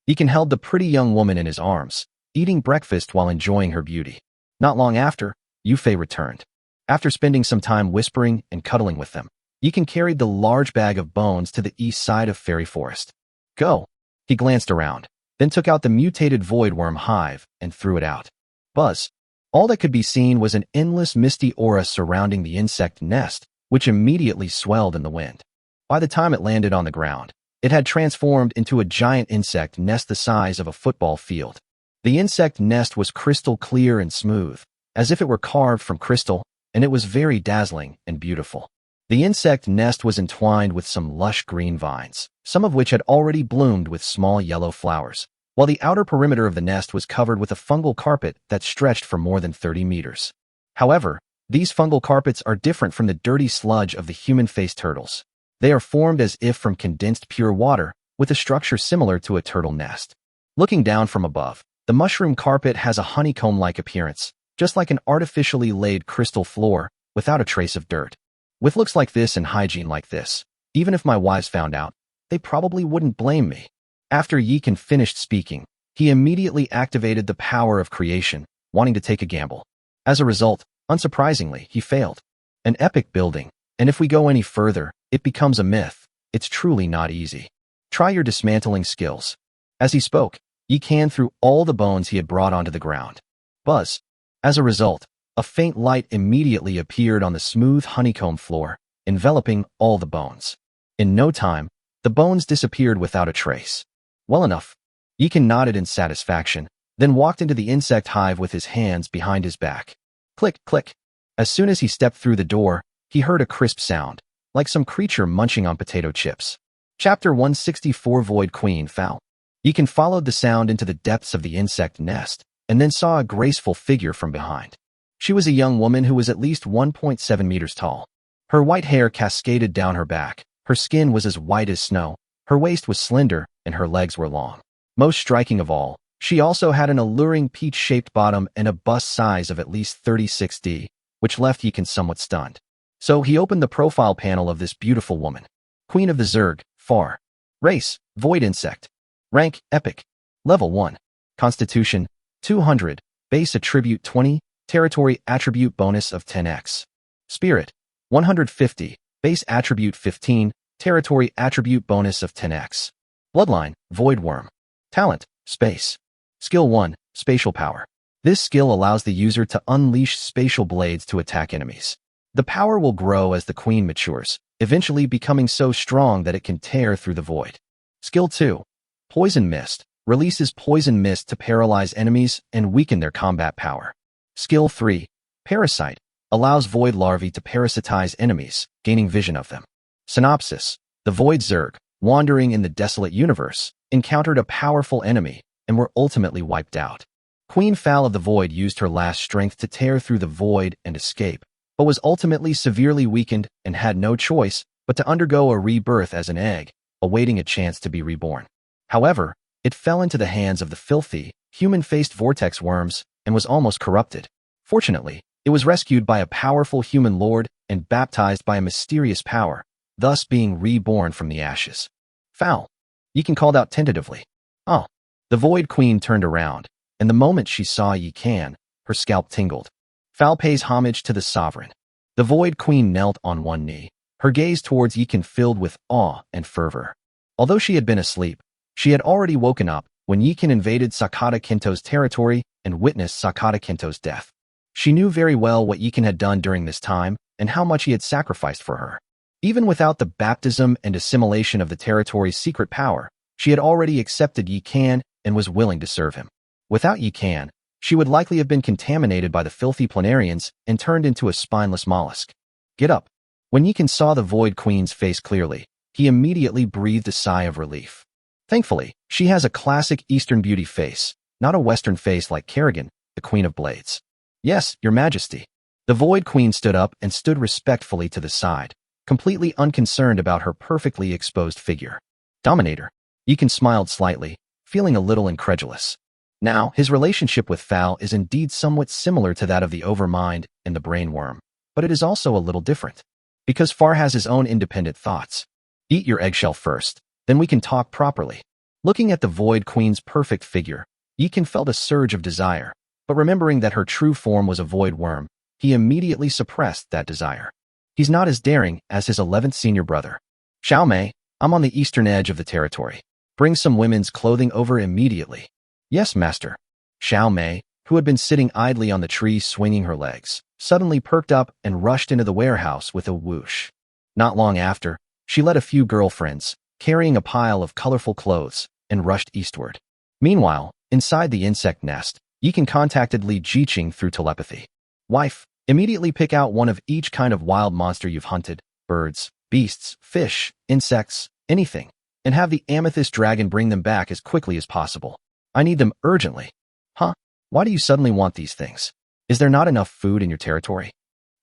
Yikan held the pretty young woman in his arms, eating breakfast while enjoying her beauty. Not long after, Yufei returned. After spending some time whispering and cuddling with them, Yikan carried the large bag of bones to the east side of Fairy Forest. Go! He glanced around, then took out the mutated void worm hive and threw it out. Buzz! All that could be seen was an endless misty aura surrounding the insect nest, which immediately swelled in the wind. By the time it landed on the ground, it had transformed into a giant insect nest the size of a football field. The insect nest was crystal clear and smooth, as if it were carved from crystal, and it was very dazzling and beautiful. The insect nest was entwined with some lush green vines, some of which had already bloomed with small yellow flowers, while the outer perimeter of the nest was covered with a fungal carpet that stretched for more than 30 meters. However, these fungal carpets are different from the dirty sludge of the human-faced turtles. They are formed as if from condensed pure water, with a structure similar to a turtle nest. Looking down from above, the mushroom carpet has a honeycomb-like appearance, just like an artificially laid crystal floor, without a trace of dirt. With looks like this and hygiene like this, even if my wives found out, they probably wouldn't blame me. After Yikan finished speaking, he immediately activated the power of creation, wanting to take a gamble. As a result, unsurprisingly, he failed. An epic building, and if we go any further, it becomes a myth. It's truly not easy. Try your dismantling skills. As he spoke, Yikan threw all the bones he had brought onto the ground. Buzz! As a result, a faint light immediately appeared on the smooth honeycomb floor, enveloping all the bones. In no time, the bones disappeared without a trace. Well enough. Yikan nodded in satisfaction, then walked into the insect hive with his hands behind his back. Click, click. As soon as he stepped through the door, he heard a crisp sound, like some creature munching on potato chips. Chapter 164 Void Queen Fowl. Yikan followed the sound into the depths of the insect nest, and then saw a graceful figure from behind. She was a young woman who was at least 1.7 meters tall. Her white hair cascaded down her back, her skin was as white as snow, her waist was slender, and her legs were long. Most striking of all, she also had an alluring peach-shaped bottom and a bust size of at least 36D, which left Yikan somewhat stunned. So he opened the profile panel of this beautiful woman. Queen of the Zerg, Far. Race, Void Insect. Rank, Epic. Level 1. Constitution, 200. Base Attribute 20. Territory Attribute Bonus of 10x. Spirit, 150. Base Attribute 15. Territory Attribute Bonus of 10x. Bloodline, Void Worm. Talent, Space. Skill 1, Spatial Power. This skill allows the user to unleash spatial blades to attack enemies. The power will grow as the queen matures, eventually becoming so strong that it can tear through the void. Skill 2, Poison Mist. Releases poison mist to paralyze enemies and weaken their combat power. Skill 3, Parasite. Allows void larvae to parasitize enemies, gaining vision of them. Synopsis. The Void Zerg, wandering in the desolate universe, encountered a powerful enemy and were ultimately wiped out. Queen Fowl of the Void used her last strength to tear through the void and escape, but was ultimately severely weakened and had no choice but to undergo a rebirth as an egg, awaiting a chance to be reborn. However, it fell into the hands of the filthy, human-faced vortex worms and was almost corrupted. Fortunately, it was rescued by a powerful human lord and baptized by a mysterious power, thus being reborn from the ashes. Fowl. Yikan called out tentatively. Oh. The Void Queen turned around, and the moment she saw Yikan, her scalp tingled. Fowl pays homage to the sovereign. The Void Queen knelt on one knee, her gaze towards Yikan filled with awe and fervor. Although she had been asleep, she had already woken up when Yikan invaded Sakata Kento's territory and witnessed Sakata Kento's death. She knew very well what Yikan had done during this time and how much he had sacrificed for her. Even without the baptism and assimilation of the territory's secret power, she had already accepted Yikan and was willing to serve him. Without Yikan, she would likely have been contaminated by the filthy planarians and turned into a spineless mollusk. Get up. When Yikan saw the Void Queen's face clearly, he immediately breathed a sigh of relief. Thankfully, she has a classic Eastern beauty face, not a Western face like Kerrigan, the Queen of Blades. Yes, your majesty. The Void Queen stood up and stood respectfully to the side, completely unconcerned about her perfectly exposed figure. Dominator. Yekin smiled slightly, feeling a little incredulous. Now, his relationship with Fal is indeed somewhat similar to that of the Overmind and the Brainworm, but it is also a little different. Because Far has his own independent thoughts. Eat your eggshell first, then we can talk properly. Looking at the Void Queen's perfect figure, Yekin felt a surge of desire, but remembering that her true form was a void worm, he immediately suppressed that desire. He's not as daring as his 11th senior brother. Xiao Mei, I'm on the eastern edge of the territory. Bring some women's clothing over immediately. Yes, master. Xiao Mei, who had been sitting idly on the tree swinging her legs, suddenly perked up and rushed into the warehouse with a whoosh. Not long after, she led a few girlfriends, carrying a pile of colorful clothes, and rushed eastward. Meanwhile, inside the insect nest, Yekin contacted Li Jiqing through telepathy. Wife, immediately pick out one of each kind of wild monster you've hunted, birds, beasts, fish, insects, anything, and have the amethyst dragon bring them back as quickly as possible. I need them urgently. Huh? Why do you suddenly want these things? Is there not enough food in your territory?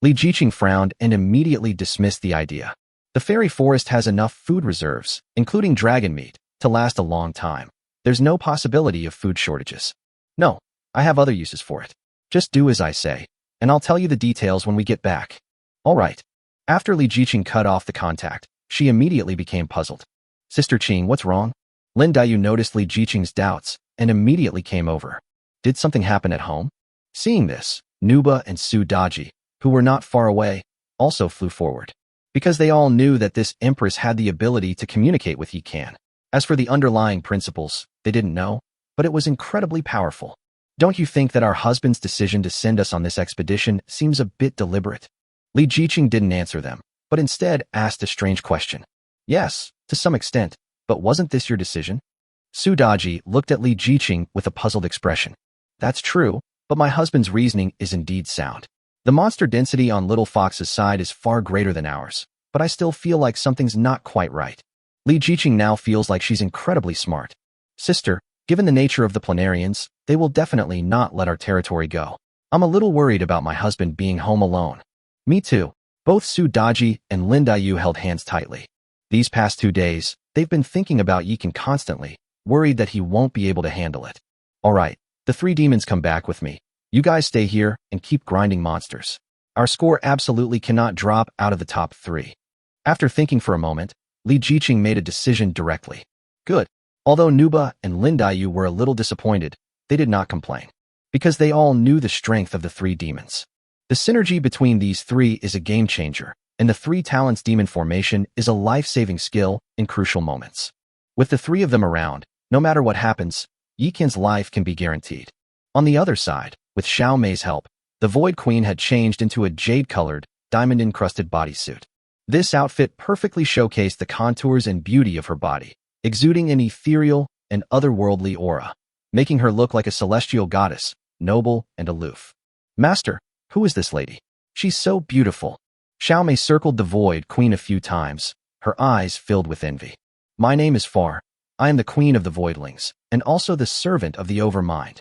Li Jiqing frowned and immediately dismissed the idea. The fairy forest has enough food reserves, including dragon meat, to last a long time. There's no possibility of food shortages. No, I have other uses for it. Just do as I say, and I'll tell you the details when we get back. All right. After Li Jiqing cut off the contact, she immediately became puzzled. Sister Qing, what's wrong? Lin Daiyu noticed Li Jiqing's doubts and immediately came over. Did something happen at home? Seeing this, Nuba and Su Daji, who were not far away, also flew forward. Because they all knew that this empress had the ability to communicate with Yikan. As for the underlying principles, they didn't know, but it was incredibly powerful. Don't you think that our husband's decision to send us on this expedition seems a bit deliberate? Li Jiqing didn't answer them, but instead asked a strange question. Yes, to some extent, but wasn't this your decision? Su Daji looked at Li Jiqing with a puzzled expression. That's true, but my husband's reasoning is indeed sound. The monster density on Little Fox's side is far greater than ours, but I still feel like something's not quite right. Li Jiqing now feels like she's incredibly smart. Sister, given the nature of the planarians, they will definitely not let our territory go. I'm a little worried about my husband being home alone. Me too. Both Su Daji and Lin Daiyu held hands tightly. These past 2 days, they've been thinking about Yikan constantly, worried that he won't be able to handle it. All right, the 3 demons come back with me. You guys stay here and keep grinding monsters. Our score absolutely cannot drop out of the top 3. After thinking for a moment, Li Jiqing made a decision directly. Good. Although Nuba and Lin Daiyu were a little disappointed, they did not complain. Because they all knew the strength of the 3 demons. The synergy between these 3 is a game changer, and the 3 talents demon formation is a life-saving skill in crucial moments. With the 3 of them around, no matter what happens, Yikan's life can be guaranteed. On the other side, with Xiao Mei's help, the Void Queen had changed into a jade-colored, diamond-encrusted bodysuit. This outfit perfectly showcased the contours and beauty of her body, exuding an ethereal and otherworldly aura, making her look like a celestial goddess, noble and aloof. Master, who is this lady? She's so beautiful. Xiao Mei circled the Void Queen a few times, her eyes filled with envy. My name is Far. I am the queen of the Voidlings, and also the servant of the Overmind.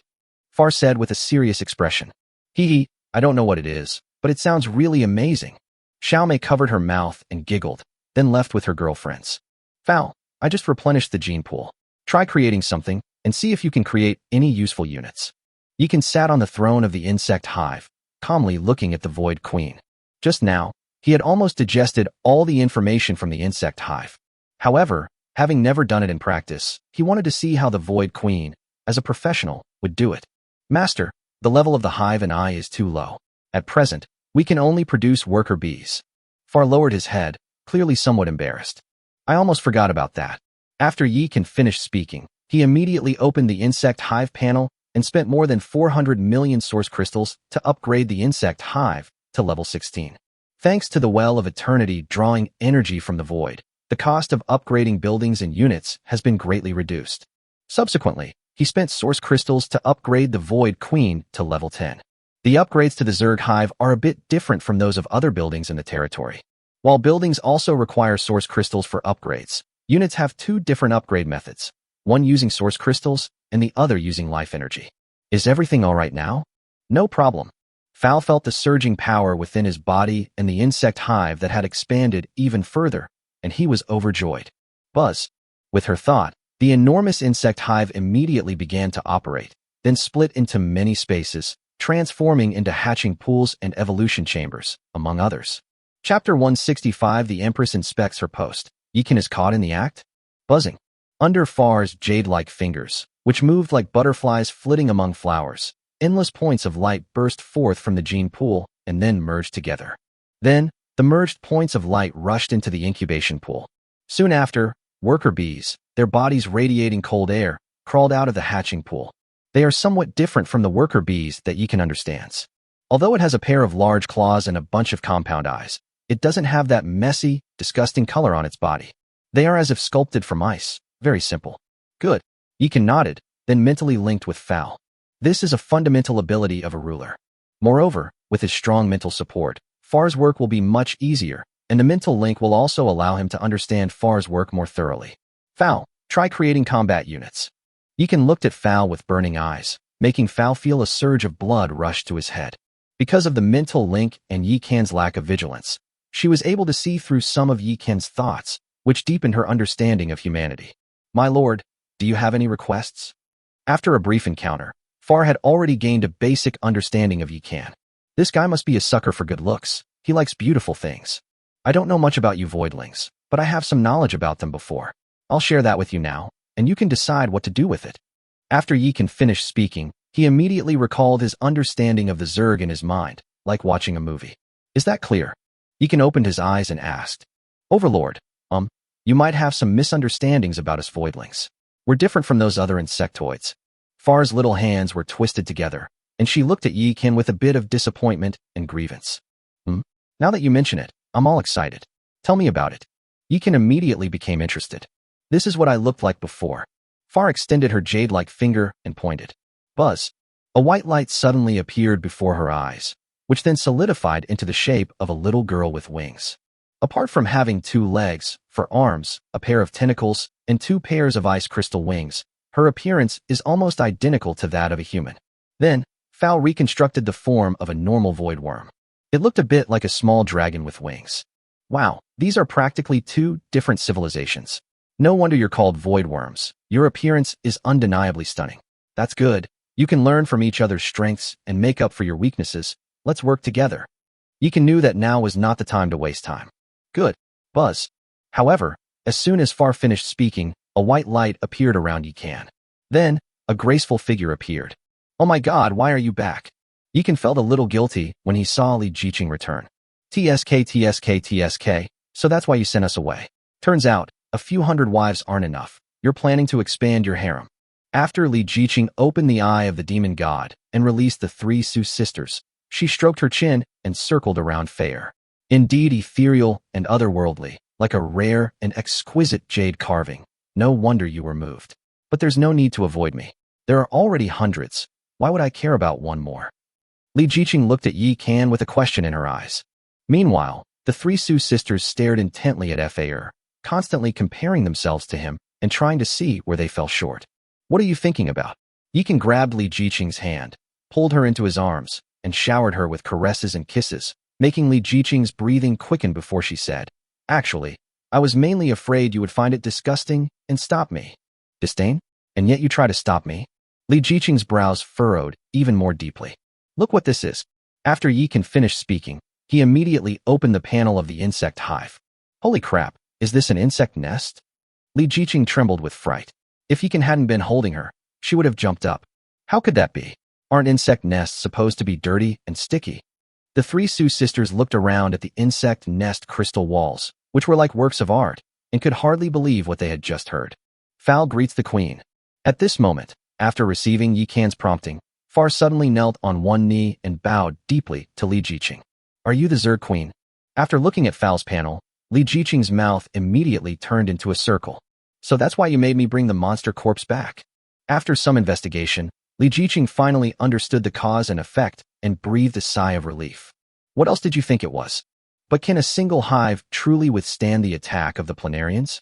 Far said with a serious expression. Hee, I don't know what it is, but it sounds really amazing. Xiao Mei covered her mouth and giggled, then left with her girlfriends. Fal, I just replenished the gene pool. Try creating something, and see if you can create any useful units. Yikan sat on the throne of the insect hive, calmly looking at the Void Queen. Just now, he had almost digested all the information from the insect hive. However, having never done it in practice, he wanted to see how the Void Queen, as a professional, would do it. Master, the level of the hive and I is too low. At present, we can only produce worker bees. Far lowered his head, clearly somewhat embarrassed. I almost forgot about that. After Yikan finished speaking, he immediately opened the insect hive panel and spent more than 400 million source crystals to upgrade the insect hive to level 16. Thanks to the Well of Eternity drawing energy from the void, the cost of upgrading buildings and units has been greatly reduced. Subsequently, he spent source crystals to upgrade the Void Queen to level 10. The upgrades to the Zerg Hive are a bit different from those of other buildings in the territory. While buildings also require source crystals for upgrades, units have 2 different upgrade methods, one using source crystals and the other using life energy. Is everything all right now? No problem. Fal felt the surging power within his body and the insect hive that had expanded even further, and he was overjoyed. Buzz. With her thought, the enormous insect hive immediately began to operate, then split into many spaces, transforming into hatching pools and evolution chambers, among others. Chapter 165. The Empress inspects her post. Yikan is caught in the act? Buzzing. Under Far's jade-like fingers, which moved like butterflies flitting among flowers, endless points of light burst forth from the gene pool and then merged together. Then, the merged points of light rushed into the incubation pool. Soon after, worker bees, their bodies radiating cold air, crawled out of the hatching pool. They are somewhat different from the worker bees that Yikan understands. Although it has a pair of large claws and a bunch of compound eyes, it doesn't have that messy, disgusting color on its body. They are as if sculpted from ice. Very simple. Good. Yikan nodded, then mentally linked with Fal. This is a fundamental ability of a ruler. Moreover, with his strong mental support, Far's work will be much easier, and the mental link will also allow him to understand Far's work more thoroughly. Fal, try creating combat units. Yikan looked at Fal with burning eyes, making Fal feel a surge of blood rush to his head. Because of the mental link and Yikan's lack of vigilance, she was able to see through some of Yikan's thoughts, which deepened her understanding of humanity. My lord, do you have any requests? After a brief encounter, Far had already gained a basic understanding of Yikan. This guy must be a sucker for good looks. He likes beautiful things. I don't know much about you voidlings, but I have some knowledge about them before. I'll share that with you now, and you can decide what to do with it. After Yikan finished speaking, he immediately recalled his understanding of the Zerg in his mind, like watching a movie. Is that clear? Yikan opened his eyes and asked. Overlord, you might have some misunderstandings about us voidlings. We're different from those other insectoids. Far's little hands were twisted together, and she looked at Yikan with a bit of disappointment and grievance. Now that you mention it, I'm all excited. Tell me about it. Yikan immediately became interested. This is what I looked like before. Far extended her jade-like finger and pointed. Buzz. A white light suddenly appeared before her eyes, which then solidified into the shape of a little girl with wings. Apart from having 2 legs, for arms, a pair of tentacles, and 2 pairs of ice crystal wings, her appearance is almost identical to that of a human. Then, Fal reconstructed the form of a normal void worm. It looked a bit like a small dragon with wings. Wow, these are practically 2 different civilizations. No wonder you're called void worms. Your appearance is undeniably stunning. That's good. You can learn from each other's strengths and make up for your weaknesses. Let's work together. Yikan knew that now was not the time to waste time. Good. Buzz. However, as soon as Far finished speaking, a white light appeared around Yikan. Then, a graceful figure appeared. Oh my god, why are you back? Yikan felt a little guilty when he saw Li Jiqing return. TSK, so that's why you sent us away. Turns out, a few hundred wives aren't enough. You're planning to expand your harem. After Li Jiqing opened the eye of the demon god and released the 3 Su sisters, she stroked her chin and circled around Fair. Indeed ethereal and otherworldly, like a rare and exquisite jade carving. No wonder you were moved. But there's no need to avoid me. There are already hundreds. Why would I care about one more? Li Jiqing looked at Yikan with a question in her eyes. Meanwhile, the 3 Su sisters stared intently at Fair, constantly comparing themselves to him and trying to see where they fell short. What are you thinking about? Yikan grabbed Li Jiqing's hand, pulled her into his arms, and showered her with caresses and kisses, making Li Jiqing's breathing quicken before she said, Actually, I was mainly afraid you would find it disgusting and stop me. Disdain? And yet you try to stop me? Li Jiqing's brows furrowed even more deeply. Look what this is. After Yikan finished speaking, he immediately opened the panel of the insect hive. Holy crap, is this an insect nest? Li Jiqing trembled with fright. If Yikan hadn't been holding her, she would have jumped up. How could that be? Aren't insect nests supposed to be dirty and sticky? The 3 Su sisters looked around at the insect nest crystal walls, which were like works of art, and could hardly believe what they had just heard. Fal greets the queen. At this moment, after receiving Yikan's prompting, Far suddenly knelt on one knee and bowed deeply to Li Jiqing. Are you the Zerg queen? After looking at Fal's panel, Li Jiqing's mouth immediately turned into a circle. So that's why you made me bring the monster corpse back. After some investigation, Li Jiqing finally understood the cause and effect and breathed a sigh of relief. What else did you think it was? But can a single hive truly withstand the attack of the planarians?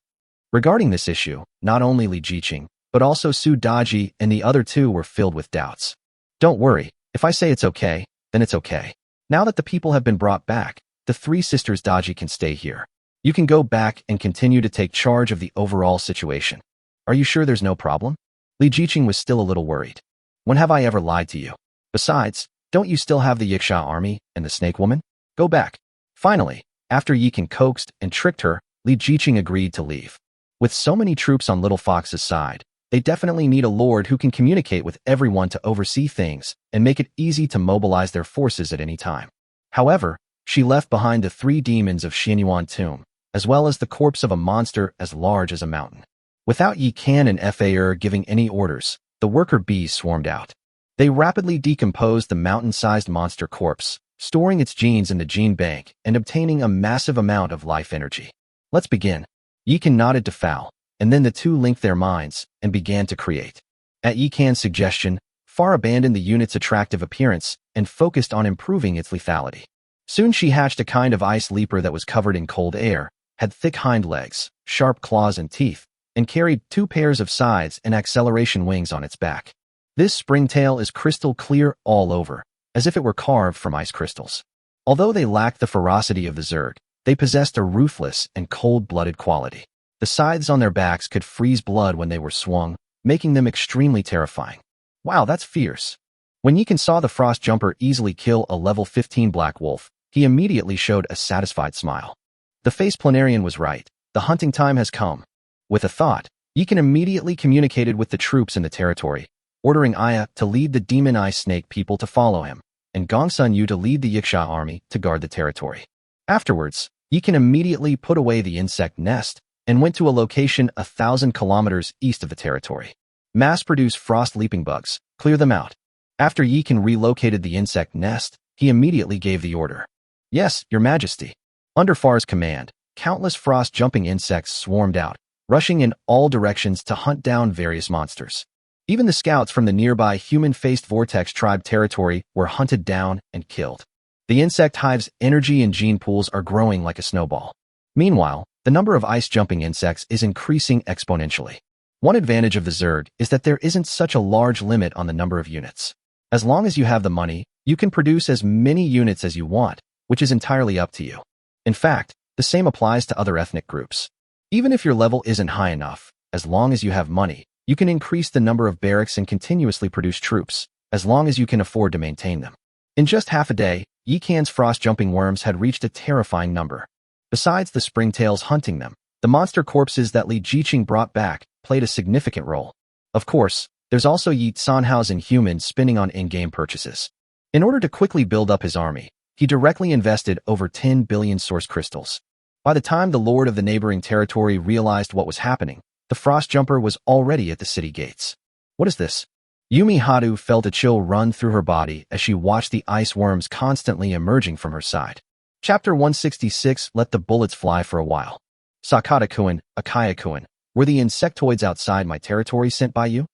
Regarding this issue, not only Li Jiqing, but also Su Daji and the other 2 were filled with doubts. Don't worry, if I say it's okay, then it's okay. Now that the people have been brought back, the three sisters Daji can stay here. You can go back and continue to take charge of the overall situation. Are you sure there's no problem? Li Jiqing was still a little worried. When have I ever lied to you? Besides, don't you still have the Yiksha army and the snake woman? Go back. Finally, after Yi Can coaxed and tricked her, Li Jiqing agreed to leave. With so many troops on Little Fox's side, they definitely need a lord who can communicate with everyone to oversee things and make it easy to mobilize their forces at any time. However, she left behind the 3 demons of Xianyuan tomb, as well as the corpse of a monster as large as a mountain. Without Yi Can and Fa giving any orders, the worker bees swarmed out. They rapidly decomposed the mountain-sized monster corpse, storing its genes in the gene bank and obtaining a massive amount of life energy. Let's begin. Yi Can nodded to Fowl, and then the two linked their minds and began to create. At Yi Can's suggestion, Far abandoned the unit's attractive appearance and focused on improving its lethality. Soon she hatched a kind of ice leaper that was covered in cold air, had thick hind legs, sharp claws and teeth, and carried 2 pairs of sides and acceleration wings on its back. This springtail is crystal clear all over, as if it were carved from ice crystals. Although they lacked the ferocity of the Zerg, they possessed a ruthless and cold-blooded quality. The scythes on their backs could freeze blood when they were swung, making them extremely terrifying. Wow, that's fierce. When Yikan saw the Frost Jumper easily kill a level 15 Black Wolf, he immediately showed a satisfied smile. The Face Planarian was right. The hunting time has come. With a thought, Yikan immediately communicated with the troops in the territory, ordering Aya to lead the Demon Eye Snake people to follow him, and Gongsun Yu to lead the Yiksha army to guard the territory. Afterwards, Yikan immediately put away the insect nest and went to a location 1,000 kilometers east of the territory. Mass-produce frost leaping bugs, clear them out. After Yikan relocated the insect nest, he immediately gave the order. Yes, Your Majesty. Under Far's command, countless frost-jumping insects swarmed out, rushing in all directions to hunt down various monsters. Even the scouts from the nearby human-faced Vortex tribe territory were hunted down and killed. The insect hive's energy and gene pools are growing like a snowball. Meanwhile, the number of ice-jumping insects is increasing exponentially. One advantage of the Zerg is that there isn't such a large limit on the number of units. As long as you have the money, you can produce as many units as you want, which is entirely up to you. In fact, the same applies to other ethnic groups. Even if your level isn't high enough, as long as you have money, you can increase the number of barracks and continuously produce troops, as long as you can afford to maintain them. In just half a day, Yikan's frost-jumping worms had reached a terrifying number. Besides the springtails hunting them, the monster corpses that Li Jiqing brought back played a significant role. Of course, there's also Yi Sanhausen humans spending on in-game purchases. In order to quickly build up his army, he directly invested over 10 billion source crystals. By the time the lord of the neighboring territory realized what was happening, the frost jumper was already at the city gates. What is this? Yumi Hadu felt a chill run through her body as she watched the ice worms constantly emerging from her side. Chapter 166, Let the Bullets Fly for a While. Sakata-kun, Akaya-kun, were the insectoids outside my territory sent by you?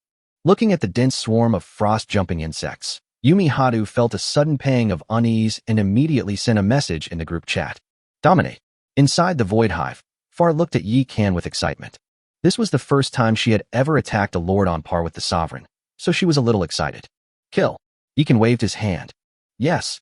Looking at the dense swarm of frost-jumping insects, Yumi Hadu felt a sudden pang of unease and immediately sent a message in the group chat. Dominate. Inside the void hive, Far looked at Yi Kan with excitement. This was the first time she had ever attacked a lord on par with the sovereign, so she was a little excited. Kill. Yi Kan waved his hand. Yes.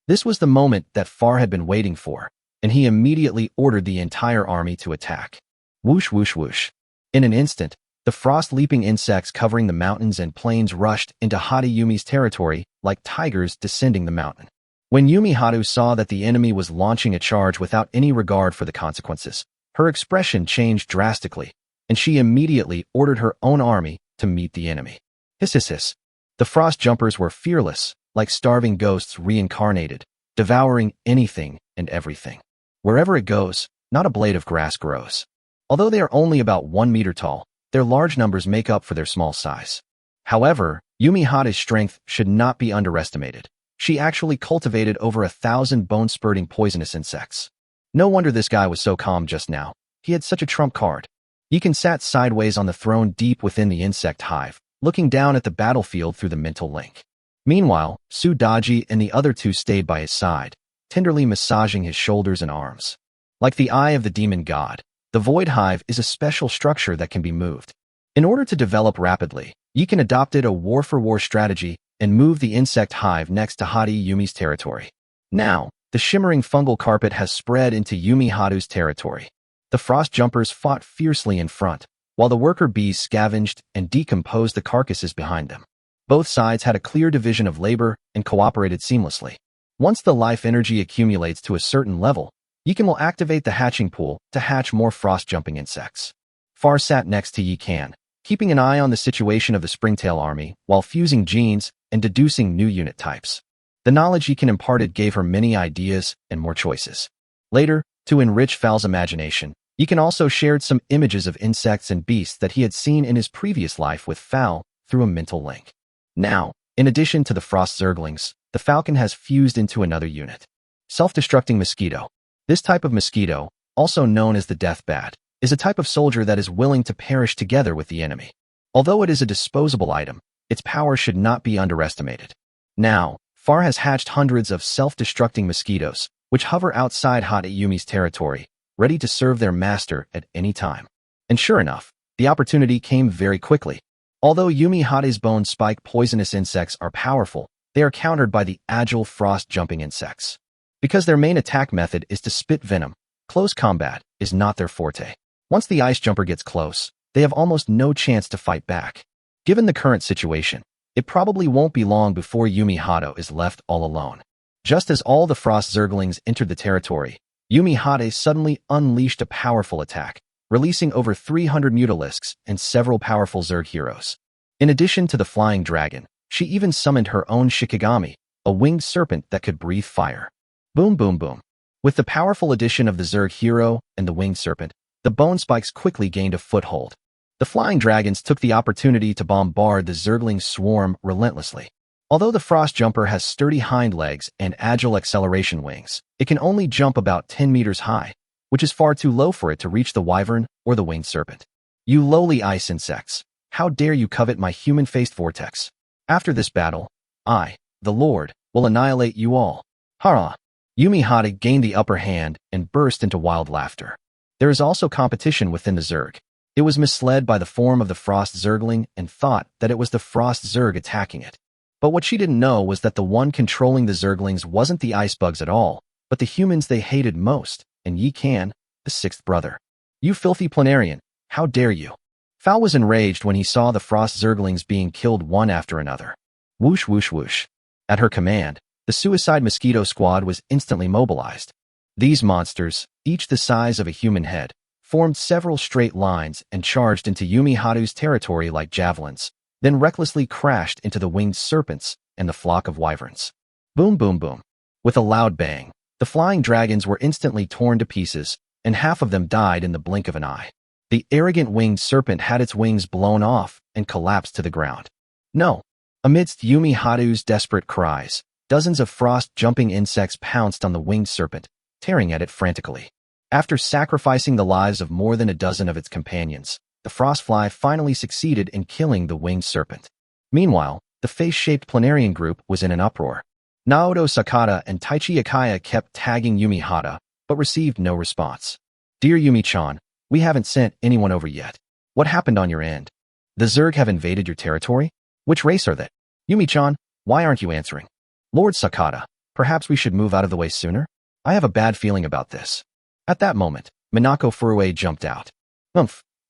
This was the moment that Far had been waiting for, and he immediately ordered the entire army to attack. Whoosh whoosh whoosh. In an instant, the frost-leaping insects covering the mountains and plains rushed into Hadi Yumi's territory like tigers descending the mountain. When Yumi Hadu saw that the enemy was launching a charge without any regard for the consequences, her expression changed drastically, and she immediately ordered her own army to meet the enemy. Hiss hiss hiss. The frost jumpers were fearless, like starving ghosts reincarnated, devouring anything and everything. Wherever it goes, not a blade of grass grows. Although they are only about 1 meter tall, their large numbers make up for their small size. However, Yumi Hada's strength should not be underestimated. She actually cultivated over 1,000 bone-spurting poisonous insects. No wonder this guy was so calm just now. He had such a trump card. Yikan sat sideways on the throne deep within the insect hive, looking down at the battlefield through the mental link. Meanwhile, Su Daji and the other two stayed by his side, tenderly massaging his shoulders and arms. Like the eye of the demon god, the void hive is a special structure that can be moved. In order to develop rapidly, Yikan adopted a war-for-war strategy and moved the insect hive next to Hadi Yumi's territory. Now, the shimmering fungal carpet has spread into Yumi Haru's territory. The frost jumpers fought fiercely in front, while the worker bees scavenged and decomposed the carcasses behind them. Both sides had a clear division of labor and cooperated seamlessly. Once the life energy accumulates to a certain level, Yikan will activate the hatching pool to hatch more frost-jumping insects. Far sat next to Yikan, keeping an eye on the situation of the Springtail army while fusing genes and deducing new unit types. The knowledge Yikan imparted gave her many ideas and more choices. Later, to enrich Fal's imagination, Yikan also shared some images of insects and beasts that he had seen in his previous life with Fal through a mental link. Now, in addition to the frost zerglings, the falcon has fused into another unit. Self-destructing mosquito. This type of mosquito, also known as the death bat, is a type of soldier that is willing to perish together with the enemy. Although it is a disposable item, its power should not be underestimated. Now, Far has hatched hundreds of self-destructing mosquitoes, which hover outside Hadi Yumi's territory, ready to serve their master at any time. And sure enough, the opportunity came very quickly. Although Yumi Hadi's bone spike poisonous insects are powerful, they are countered by the agile frost-jumping insects. Because their main attack method is to spit venom, close combat is not their forte. Once the ice jumper gets close, they have almost no chance to fight back. Given the current situation, it probably won't be long before Yumi Hado is left all alone. Just as all the frost zerglings entered the territory, Yumi Hade suddenly unleashed a powerful attack, releasing over 300 mutalisks and several powerful Zerg heroes. In addition to the flying dragon, she even summoned her own Shikigami, a winged serpent that could breathe fire. Boom boom boom. With the powerful addition of the Zerg hero and the winged serpent, the bone spikes quickly gained a foothold. The flying dragons took the opportunity to bombard the Zergling swarm relentlessly. Although the frost jumper has sturdy hind legs and agile acceleration wings, it can only jump about 10 meters high, which is far too low for it to reach the wyvern or the winged serpent. You lowly ice insects, how dare you covet my human-faced vortex? After this battle, I, the Lord, will annihilate you all. Hara! Yumi Hade gained the upper hand and burst into wild laughter. There is also competition within the Zerg. It was misled by the form of the frost zergling and thought that it was the frost Zerg attacking it. But what she didn't know was that the one controlling the zerglings wasn't the ice bugs at all, but the humans they hated most, and Yi Kan, the sixth brother. You filthy planarian, how dare you? Fal was enraged when he saw the frost zerglings being killed one after another. Whoosh whoosh whoosh. At her command, the suicide mosquito squad was instantly mobilized. These monsters, each the size of a human head, formed several straight lines and charged into Yumi Haru's territory like javelins, then recklessly crashed into the winged serpents and the flock of wyverns. Boom boom boom. With a loud bang, the flying dragons were instantly torn to pieces, and half of them died in the blink of an eye. The arrogant winged serpent had its wings blown off and collapsed to the ground. No! Amidst Yumi Haru's desperate cries, dozens of frost-jumping insects pounced on the winged serpent, tearing at it frantically. After sacrificing the lives of more than a dozen of its companions, the frostfly finally succeeded in killing the winged serpent. Meanwhile, the face-shaped planarian group was in an uproar. Naoto Sakata and Taichi Akaya kept tagging Yumi Hada, but received no response. Dear Yumi-chan, we haven't sent anyone over yet. What happened on your end? The Zerg have invaded your territory? Which race are they? Yumi-chan, why aren't you answering? Lord Sakata, perhaps we should move out of the way sooner? I have a bad feeling about this. At that moment, Minako Furue jumped out.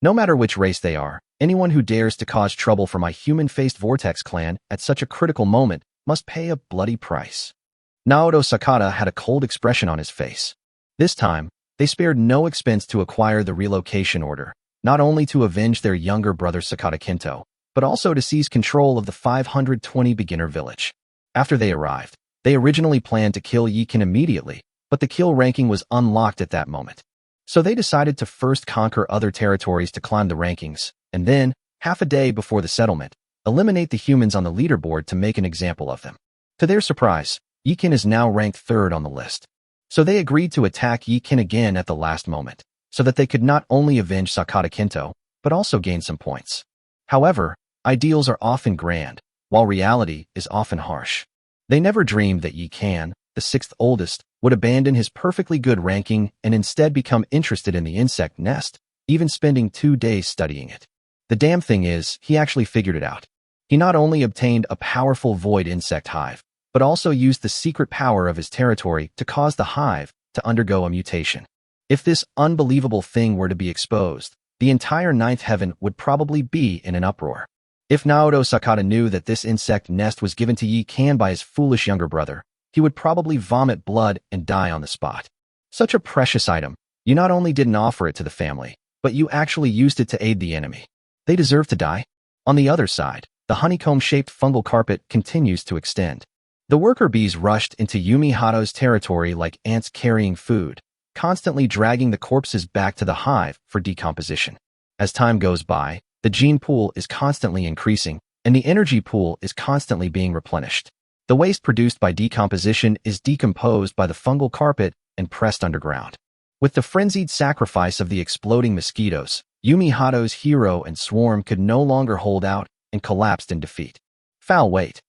No matter which race they are, anyone who dares to cause trouble for my human-faced Vortex clan at such a critical moment must pay a bloody price. Naoto Sakata had a cold expression on his face. This time, they spared no expense to acquire the relocation order, not only to avenge their younger brother Sakata Kinto, but also to seize control of the 520 beginner village. After they arrived, they originally planned to kill Yikan immediately, but the kill ranking was unlocked at that moment. So they decided to first conquer other territories to climb the rankings, and then, half a day before the settlement, eliminate the humans on the leaderboard to make an example of them. To their surprise, Yikan is now ranked third on the list. So they agreed to attack Yikan again at the last moment, so that they could not only avenge Sakata Kinto, but also gain some points. However, ideals are often grand, while reality is often harsh. They never dreamed that Yikan, the sixth oldest, would abandon his perfectly good ranking and instead become interested in the insect nest, even spending 2 days studying it. The damn thing is, he actually figured it out. He not only obtained a powerful void insect hive, but also used the secret power of his territory to cause the hive to undergo a mutation. If this unbelievable thing were to be exposed, the entire ninth heaven would probably be in an uproar. If Naoto Sakata knew that this insect nest was given to Yi Kan by his foolish younger brother, he would probably vomit blood and die on the spot. Such a precious item, you not only didn't offer it to the family, but you actually used it to aid the enemy. They deserve to die. On the other side, the honeycomb-shaped fungal carpet continues to extend. The worker bees rushed into Yumi Hato's territory like ants carrying food, constantly dragging the corpses back to the hive for decomposition. As time goes by, the gene pool is constantly increasing, and the energy pool is constantly being replenished. The waste produced by decomposition is decomposed by the fungal carpet and pressed underground. With the frenzied sacrifice of the exploding mosquitoes, Yumi Hato's hero and swarm could no longer hold out and collapsed in defeat. Foul wait.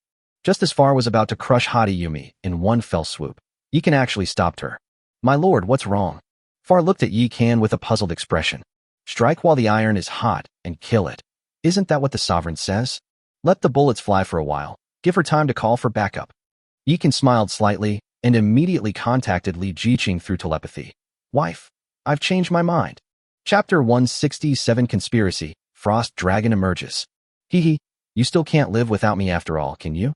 Just as Far was about to crush Hati Yumi in one fell swoop, Yi Kan actually stopped her. My lord, what's wrong? Far looked at Yi Kan with a puzzled expression. Strike while the iron is hot and kill it. Isn't that what the sovereign says? Let the bullets fly for a while. Give her time to call for backup. Yi Kan smiled slightly and immediately contacted Li Jiqing through telepathy. Wife, I've changed my mind. Chapter 167 Conspiracy, Frost Dragon Emerges. Hee, you still can't live without me after all, can you?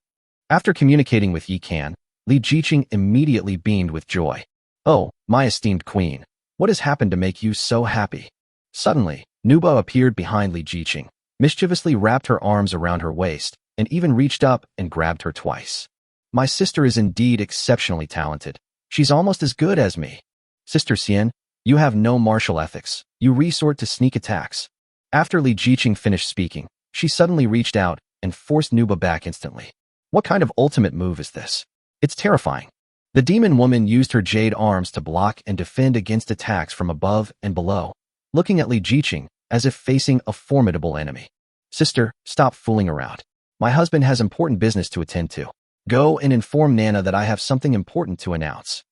After communicating with Yi Kan, Li Jiqing immediately beamed with joy. Oh, my esteemed queen, what has happened to make you so happy? Suddenly, Nuba appeared behind Li Jiqing, mischievously wrapped her arms around her waist, and even reached up and grabbed her twice. My sister is indeed exceptionally talented. She's almost as good as me. Sister Xian, you have no martial ethics. You resort to sneak attacks. After Li Jiqing finished speaking, she suddenly reached out and forced Nuba back instantly. What kind of ultimate move is this? It's terrifying. The demon woman used her jade arms to block and defend against attacks from above and below, looking at Li Jiqing as if facing a formidable enemy. Sister, stop fooling around. My husband has important business to attend to. Go and inform Nana that I have something important to announce.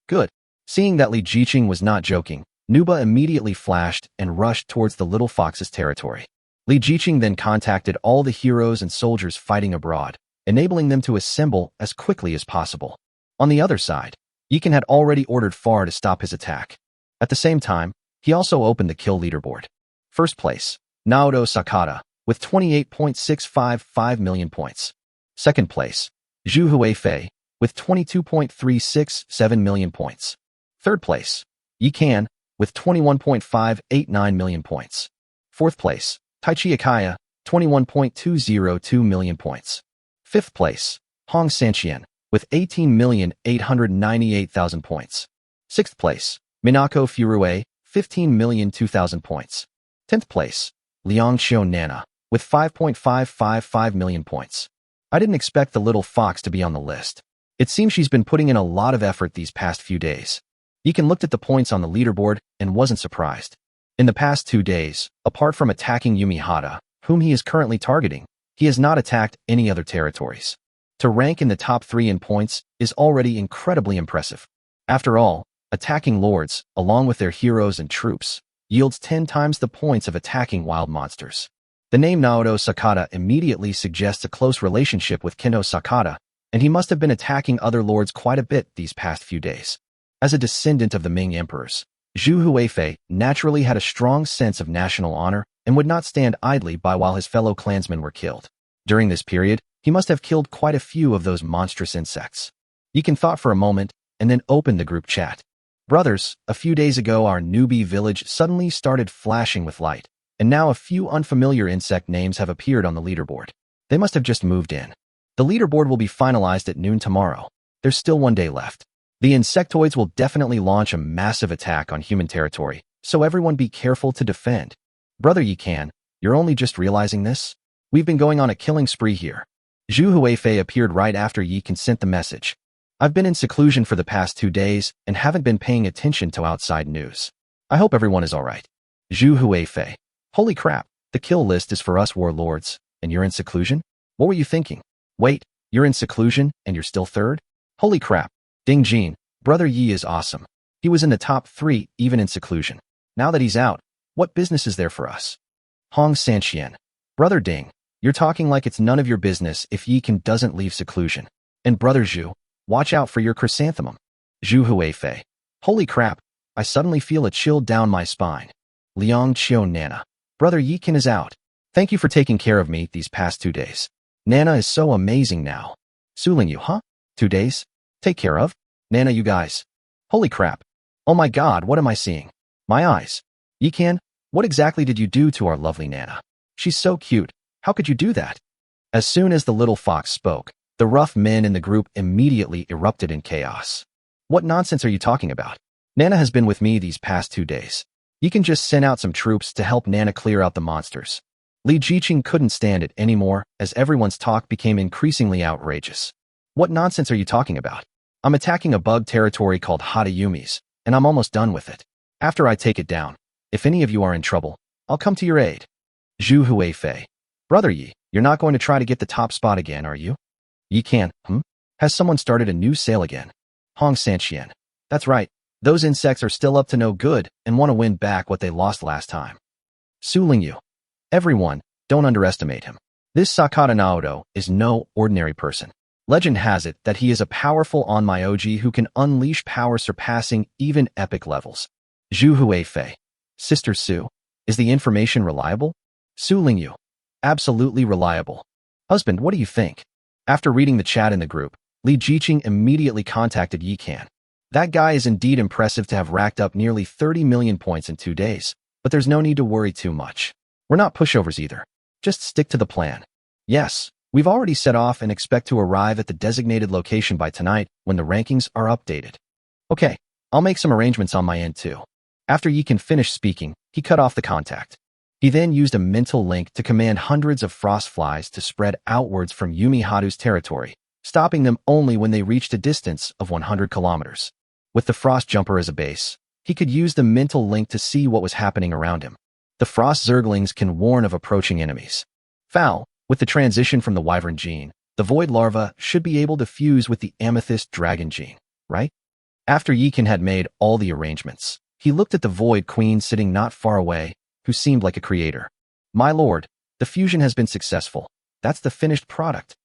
Good. Seeing that Li Jiqing was not joking, Nuba immediately flashed and rushed towards the little fox's territory. Li Jiqing then contacted all the heroes and soldiers fighting abroad, enabling them to assemble as quickly as possible. On the other side, Yi Kan had already ordered Far to stop his attack. At the same time, he also opened the kill leaderboard. First place, Naoto Sakata, with 28.655 million points. Second place, Zhu Huifei, with 22.367 million points. Third place, Yi Kan, with 21.589 million points. Fourth place, Taichi Akaya, 21.202 million points. Fifth place, Hong Sanqian, with 18,898,000 points. Sixth place, Minako Furue, 15,002,000 points. 10th place, Liang Xiao Nana, with 5.555 million points. I didn't expect the little fox to be on the list. It seems she's been putting in a lot of effort these past few days. Yi Kan looked at the points on the leaderboard and wasn't surprised. In the past 2 days, apart from attacking Yumi Hata, whom he is currently targeting, he has not attacked any other territories. To rank in the top 3 in points is already incredibly impressive. After all, attacking lords, along with their heroes and troops, yields 10 times the points of attacking wild monsters. The name Naoto Sakata immediately suggests a close relationship with Keno Sakata, and he must have been attacking other lords quite a bit these past few days. As a descendant of the Ming emperors, Zhu Huifei naturally had a strong sense of national honor and would not stand idly by while his fellow clansmen were killed. During this period, he must have killed quite a few of those monstrous insects. Yi Kan thought for a moment and then opened the group chat. Brothers, a few days ago our newbie village suddenly started flashing with light, and now a few unfamiliar insect names have appeared on the leaderboard. They must have just moved in. The leaderboard will be finalized at noon tomorrow. There's still 1 day left. The insectoids will definitely launch a massive attack on human territory, so everyone be careful to defend. Brother Yi Kan, you're only just realizing this? We've been going on a killing spree here. Zhu Huifei appeared right after Yi Kan sent the message. I've been in seclusion for the past 2 days and haven't been paying attention to outside news. I hope everyone is alright. Zhu Huifei. Holy crap, the kill list is for us warlords, and you're in seclusion? What were you thinking? Wait, you're in seclusion and you're still third? Holy crap. Ding Jin, Brother Yi is awesome. He was in the top 3 even in seclusion. Now that he's out, what business is there for us? Hong Sanqian. Brother Ding, You're talking like it's none of your business if Yikan doesn't leave seclusion. And brother Zhu, watch out for your chrysanthemum. Zhu Huifei. Holy crap, I suddenly feel a chill down my spine. Liang Qiu Nana. Brother Yikan is out. Thank you for taking care of me these past 2 days. Nana is so amazing now. Suling you, huh? 2 days? Take care of? Nana, you guys. Holy crap. Oh my god, what am I seeing? My eyes. Yikan, what exactly did you do to our lovely Nana? She's so cute. How could you do that? As soon as the little fox spoke, the rough men in the group immediately erupted in chaos. What nonsense are you talking about? Nana has been with me these past 2 days. You can just send out some troops to help Nana clear out the monsters. Li Jiqing couldn't stand it anymore as everyone's talk became increasingly outrageous. What nonsense are you talking about? I'm attacking a bug territory called Hadayumi's, and I'm almost done with it. After I take it down, if any of you are in trouble, I'll come to your aid. Zhu Huifei. Brother Yi, you're not going to try to get the top spot again, are you? Yi can, Has someone started a new sale again? Hong Sanqian. That's right, those insects are still up to no good and want to win back what they lost last time. Su Lingyu. Everyone, don't underestimate him. This Sakata Naoto is no ordinary person. Legend has it that he is a powerful onmyoji who can unleash power surpassing even epic levels. Zhu Huifei. Sister Su, is the information reliable? Su Lingyu. Absolutely reliable. Husband, what do you think? After reading the chat in the group, Li Jiqing immediately contacted Yikan. That guy is indeed impressive to have racked up nearly 30 million points in 2 days, but there's no need to worry too much. We're not pushovers either. Just stick to the plan. Yes, we've already set off and expect to arrive at the designated location by tonight when the rankings are updated. Okay, I'll make some arrangements on my end too. After Yikan finished speaking, he cut off the contact. He then used a mental link to command hundreds of frost flies to spread outwards from Yumi Haru's territory, stopping them only when they reached a distance of 100 kilometers. With the frost jumper as a base, he could use the mental link to see what was happening around him. The frost zerglings can warn of approaching enemies. Foul, with the transition from the wyvern gene, the void larva should be able to fuse with the amethyst dragon gene, right? After Yikan had made all the arrangements, he looked at the void queen sitting not far away, who seemed like a creator. My lord, the fusion has been successful. That's the finished product.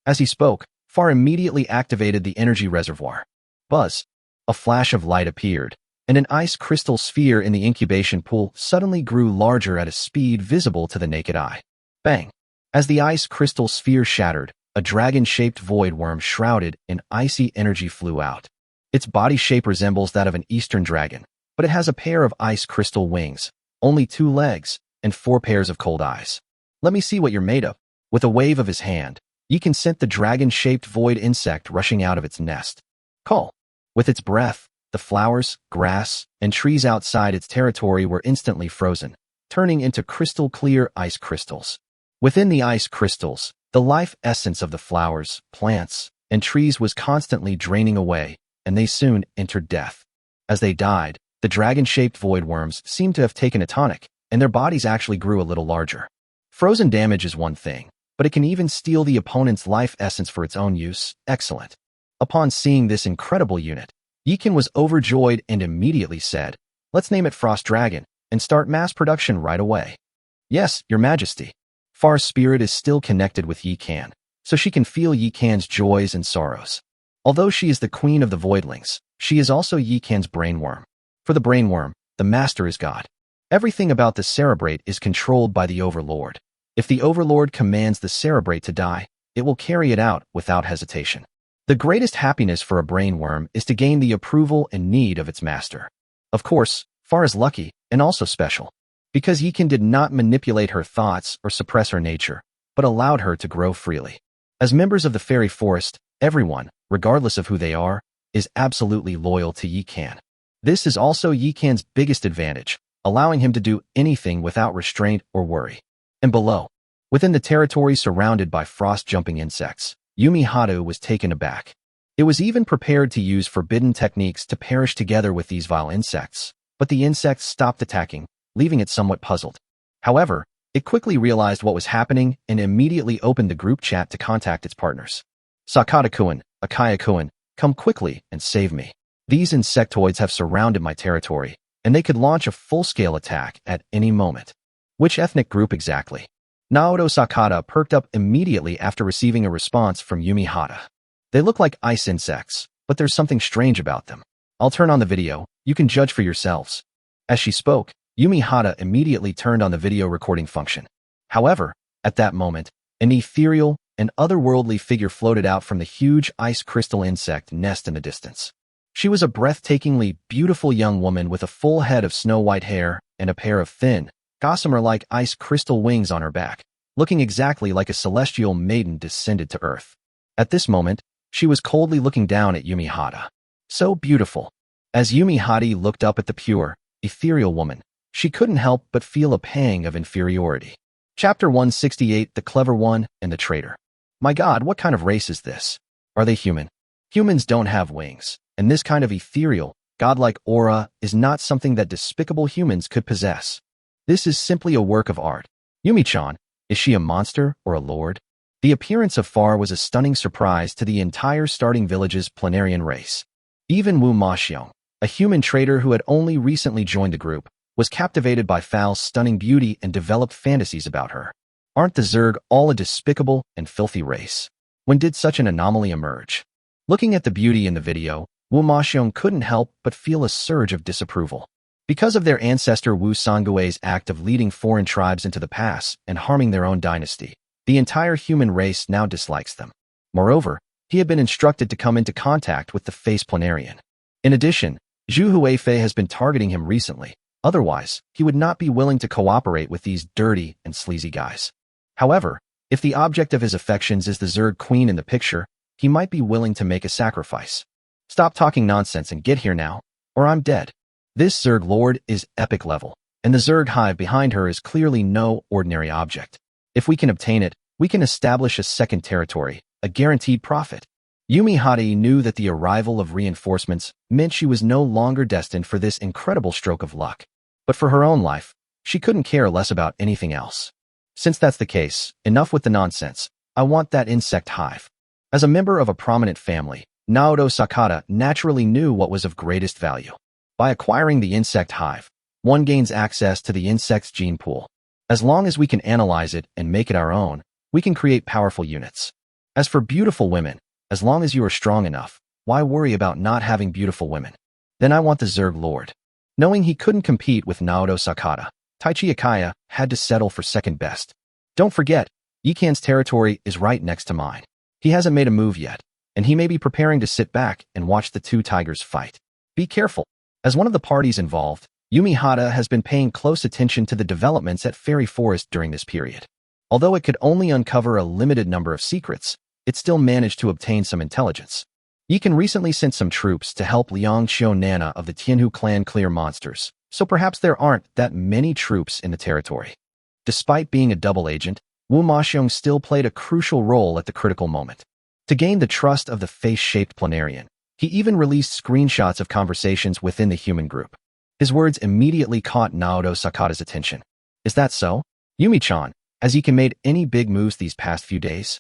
As he spoke, Far immediately activated the energy reservoir. Buzz. A flash of light appeared, and an ice crystal sphere in the incubation pool suddenly grew larger at a speed visible to the naked eye. Bang! As the ice crystal sphere shattered, a dragon-shaped void worm shrouded in icy energy flew out. Its body shape resembles that of an eastern dragon, but it has a pair of ice crystal wings, only 2 legs, and 4 pairs of cold eyes. Let me see what you're made of. With a wave of his hand, Yikan sent the dragon-shaped void insect rushing out of its nest. Call. With its breath, the flowers, grass, and trees outside its territory were instantly frozen, turning into crystal-clear ice crystals. Within the ice crystals, the life essence of the flowers, plants, and trees was constantly draining away, and they soon entered death. As they died, the dragon-shaped void worms seemed to have taken a tonic, and their bodies actually grew a little larger. Frozen damage is one thing, but it can even steal the opponent's life essence for its own use. Excellent. Upon seeing this incredible unit, Yikan was overjoyed and immediately said, "Let's name it Frost Dragon, and start mass production right away." Yes, your majesty. Far's spirit is still connected with Yikan, so she can feel Yikan's joys and sorrows. Although she is the queen of the voidlings, she is also Yikan's brainworm. For the brainworm, the master is God. Everything about the cerebrate is controlled by the overlord. If the overlord commands the cerebrate to die, it will carry it out without hesitation. The greatest happiness for a brainworm is to gain the approval and need of its master. Of course, Far is lucky and also special, because Yikan did not manipulate her thoughts or suppress her nature, but allowed her to grow freely. As members of the fairy forest, everyone, regardless of who they are, is absolutely loyal to Yikan. This is also Yikan's biggest advantage, allowing him to do anything without restraint or worry. And below, within the territory surrounded by frost-jumping insects, Yumi Haru was taken aback. It was even prepared to use forbidden techniques to perish together with these vile insects, but the insects stopped attacking, leaving it somewhat puzzled. However, it quickly realized what was happening and immediately opened the group chat to contact its partners. Sakata-kun, Akaya-kun, come quickly and save me. These insectoids have surrounded my territory, and they could launch a full-scale attack at any moment. Which ethnic group exactly? Naoto Sakata perked up immediately after receiving a response from Yumi Hata. They look like ice insects, but there's something strange about them. I'll turn on the video, you can judge for yourselves. As she spoke, Yumi Hata immediately turned on the video recording function. However, at that moment, an ethereal and otherworldly figure floated out from the huge ice crystal insect nest in the distance. She was a breathtakingly beautiful young woman with a full head of snow-white hair and a pair of thin, gossamer-like ice crystal wings on her back, looking exactly like a celestial maiden descended to Earth. At this moment, she was coldly looking down at Yumi Hata. So beautiful. As Yumi Hata looked up at the pure, ethereal woman, she couldn't help but feel a pang of inferiority. Chapter 168, The Clever One and the Traitor. My God, what kind of race is this? Are they human? Humans don't have wings, and this kind of ethereal, godlike aura is not something that despicable humans could possess. This is simply a work of art. Yumi-chan, is she a monster or a lord? The appearance of Far was a stunning surprise to the entire starting village's planarian race. Even Wu Maxiong, a human trader who had only recently joined the group, was captivated by Fal's stunning beauty and developed fantasies about her. Aren't the Zerg all a despicable and filthy race? When did such an anomaly emerge? Looking at the beauty in the video, Wu Maxiong couldn't help but feel a surge of disapproval. Because of their ancestor Wu Sangui's act of leading foreign tribes into the pass and harming their own dynasty, the entire human race now dislikes them. Moreover, he had been instructed to come into contact with the face planarian. In addition, Zhu Huifei has been targeting him recently. Otherwise, he would not be willing to cooperate with these dirty and sleazy guys. However, if the object of his affections is the Zerg queen in the picture, he might be willing to make a sacrifice. Stop talking nonsense and get here now, or I'm dead. This Zerg lord is epic level, and the Zerg hive behind her is clearly no ordinary object. If we can obtain it, we can establish a second territory, a guaranteed profit. Yumi Hata knew that the arrival of reinforcements meant she was no longer destined for this incredible stroke of luck. But for her own life, she couldn't care less about anything else. Since that's the case, enough with the nonsense. I want that insect hive. As a member of a prominent family, Naoto Sakata naturally knew what was of greatest value. By acquiring the insect hive, one gains access to the insect's gene pool. As long as we can analyze it and make it our own, we can create powerful units. As for beautiful women, as long as you are strong enough, why worry about not having beautiful women? Then I want the Zerg Lord. Knowing he couldn't compete with Naoto Sakata, Taichi Akaya had to settle for second best. Don't forget, Yikan's territory is right next to mine. He hasn't made a move yet, and he may be preparing to sit back and watch the two tigers fight. Be careful. As one of the parties involved, Yumi Hata has been paying close attention to the developments at Fairy Forest during this period. Although it could only uncover a limited number of secrets, it still managed to obtain some intelligence. Yikan recently sent some troops to help Liang Xiao Nana of the Tianhu clan clear monsters, so perhaps there aren't that many troops in the territory. Despite being a double agent, Wu Maxiong still played a crucial role at the critical moment. To gain the trust of the face-shaped planarian, he even released screenshots of conversations within the human group. His words immediately caught Naoto Sakata's attention. Is that so? Yumi-chan, has Yikan made any big moves these past few days?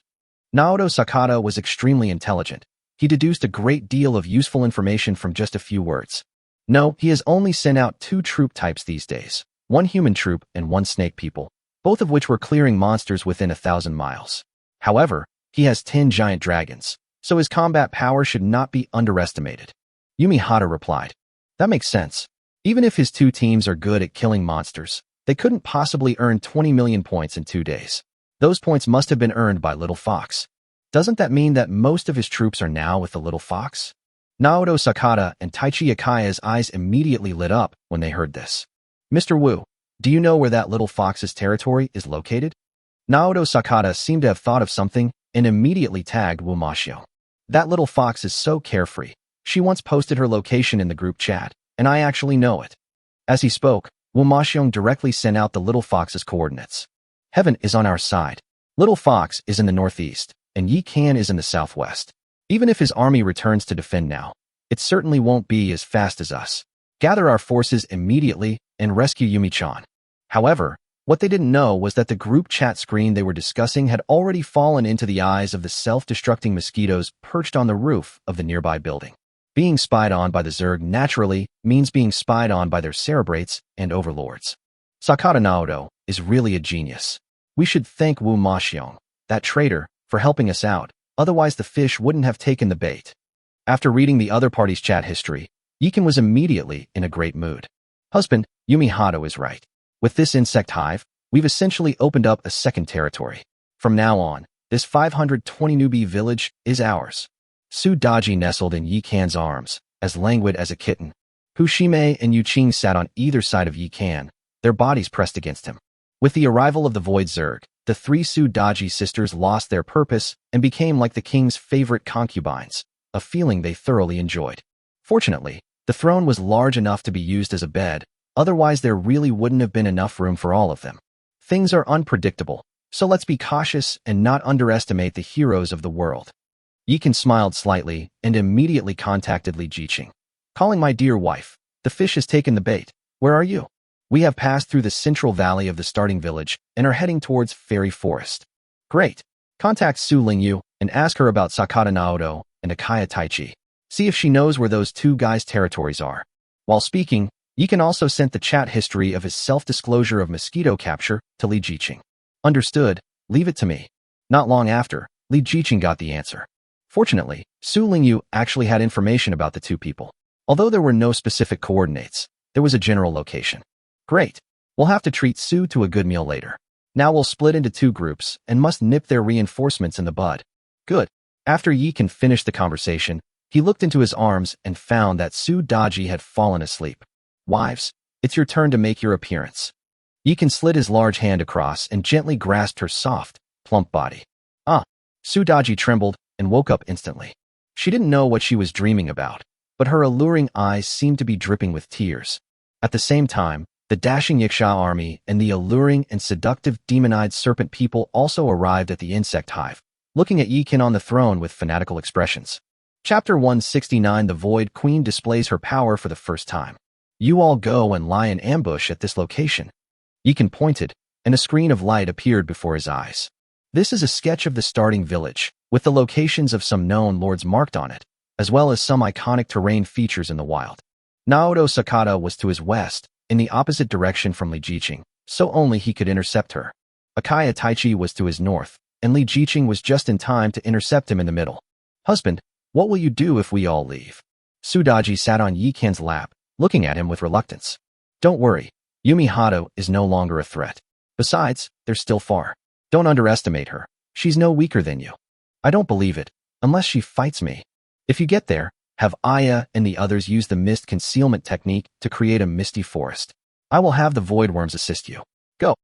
Naoto Sakata was extremely intelligent. He deduced a great deal of useful information from just a few words. No, he has only sent out 2 troop types these days, 1 human troop and 1 snake people, both of which were clearing monsters within 1,000 miles. However, he has 10 giant dragons, so his combat power should not be underestimated. Yumi Hata replied. That makes sense. Even if his 2 teams are good at killing monsters, they couldn't possibly earn 20 million points in 2 days. Those points must have been earned by Little Fox. Doesn't that mean that most of his troops are now with the Little Fox? Naoto Sakata and Taichi Akaya's eyes immediately lit up when they heard this. Mr. Wu, do you know where that Little Fox's territory is located? Naoto Sakata seemed to have thought of something and immediately tagged Wu Maxiong. That Little Fox is so carefree. She once posted her location in the group chat, and I actually know it. As he spoke, Wu Maxiong directly sent out the Little Fox's coordinates. Heaven is on our side. Little Fox is in the northeast, and Yikan is in the southwest. Even if his army returns to defend now, it certainly won't be as fast as us. Gather our forces immediately and rescue Yumi-chan. However, what they didn't know was that the group chat screen they were discussing had already fallen into the eyes of the self-destructing mosquitoes perched on the roof of the nearby building. Being spied on by the Zerg naturally means being spied on by their cerebrates and overlords. Sakata Naoto is really a genius. We should thank Wu Maxiong, that traitor, for helping us out, otherwise the fish wouldn't have taken the bait. After reading the other party's chat history, Yikan was immediately in a great mood. Husband, Yumi Hato is right. With this insect hive, we've essentially opened up a second territory. From now on, this 520 newbie village is ours. Su Daji nestled in Yikan's arms, as languid as a kitten. Hu Shimei and Yu Qing sat on either side of Yikan, their bodies pressed against him. With the arrival of the Void Zerg, the three Su Daji sisters lost their purpose and became like the king's favorite concubines, a feeling they thoroughly enjoyed. Fortunately, the throne was large enough to be used as a bed, otherwise there really wouldn't have been enough room for all of them. Things are unpredictable, so let's be cautious and not underestimate the heroes of the world. Yikan smiled slightly and immediately contacted Li Jiqing. Calling my dear wife, the fish has taken the bait. Where are you? We have passed through the central valley of the starting village and are heading towards Fairy Forest. Great. Contact Su Lingyu and ask her about Sakata Naoto and Akaya Taichi. See if she knows where those two guys' territories are. While speaking, Yikan also sent the chat history of his self-disclosure of mosquito capture to Li Jiqing. Understood, leave it to me. Not long after, Li Jiqing got the answer. Fortunately, Su Lingyu actually had information about the two people. Although there were no specific coordinates, there was a general location. Great. We'll have to treat Su to a good meal later. Now we'll split into two groups and must nip their reinforcements in the bud. Good. After Yikan finished the conversation, he looked into his arms and found that Su Daji had fallen asleep. Wives, it's your turn to make your appearance. Yikan slid his large hand across and gently grasped her soft, plump body. Su Daji trembled and woke up instantly. She didn't know what she was dreaming about, but her alluring eyes seemed to be dripping with tears. At the same time, the dashing Yiksha army and the alluring and seductive demon-eyed serpent people also arrived at the insect hive, looking at Yikan on the throne with fanatical expressions. Chapter 169 The Void Queen displays her power for the first time. You all go and lie in ambush at this location. Yikan pointed, and a screen of light appeared before his eyes. This is a sketch of the starting village, with the locations of some known lords marked on it, as well as some iconic terrain features in the wild. Naoto Sakata was to his west, in the opposite direction from Li Jiqing, so only he could intercept her. Akaya Taichi was to his north, and Li Jiqing was just in time to intercept him in the middle. Husband, what will you do if we all leave? Su Daji sat on Yikan's lap, looking at him with reluctance. Don't worry, Yumi Hato is no longer a threat. Besides, they're still far. Don't underestimate her. She's no weaker than you. I don't believe it, unless she fights me. If you get there, have Aya and the others use the mist concealment technique to create a misty forest. I will have the void worms assist you. Go.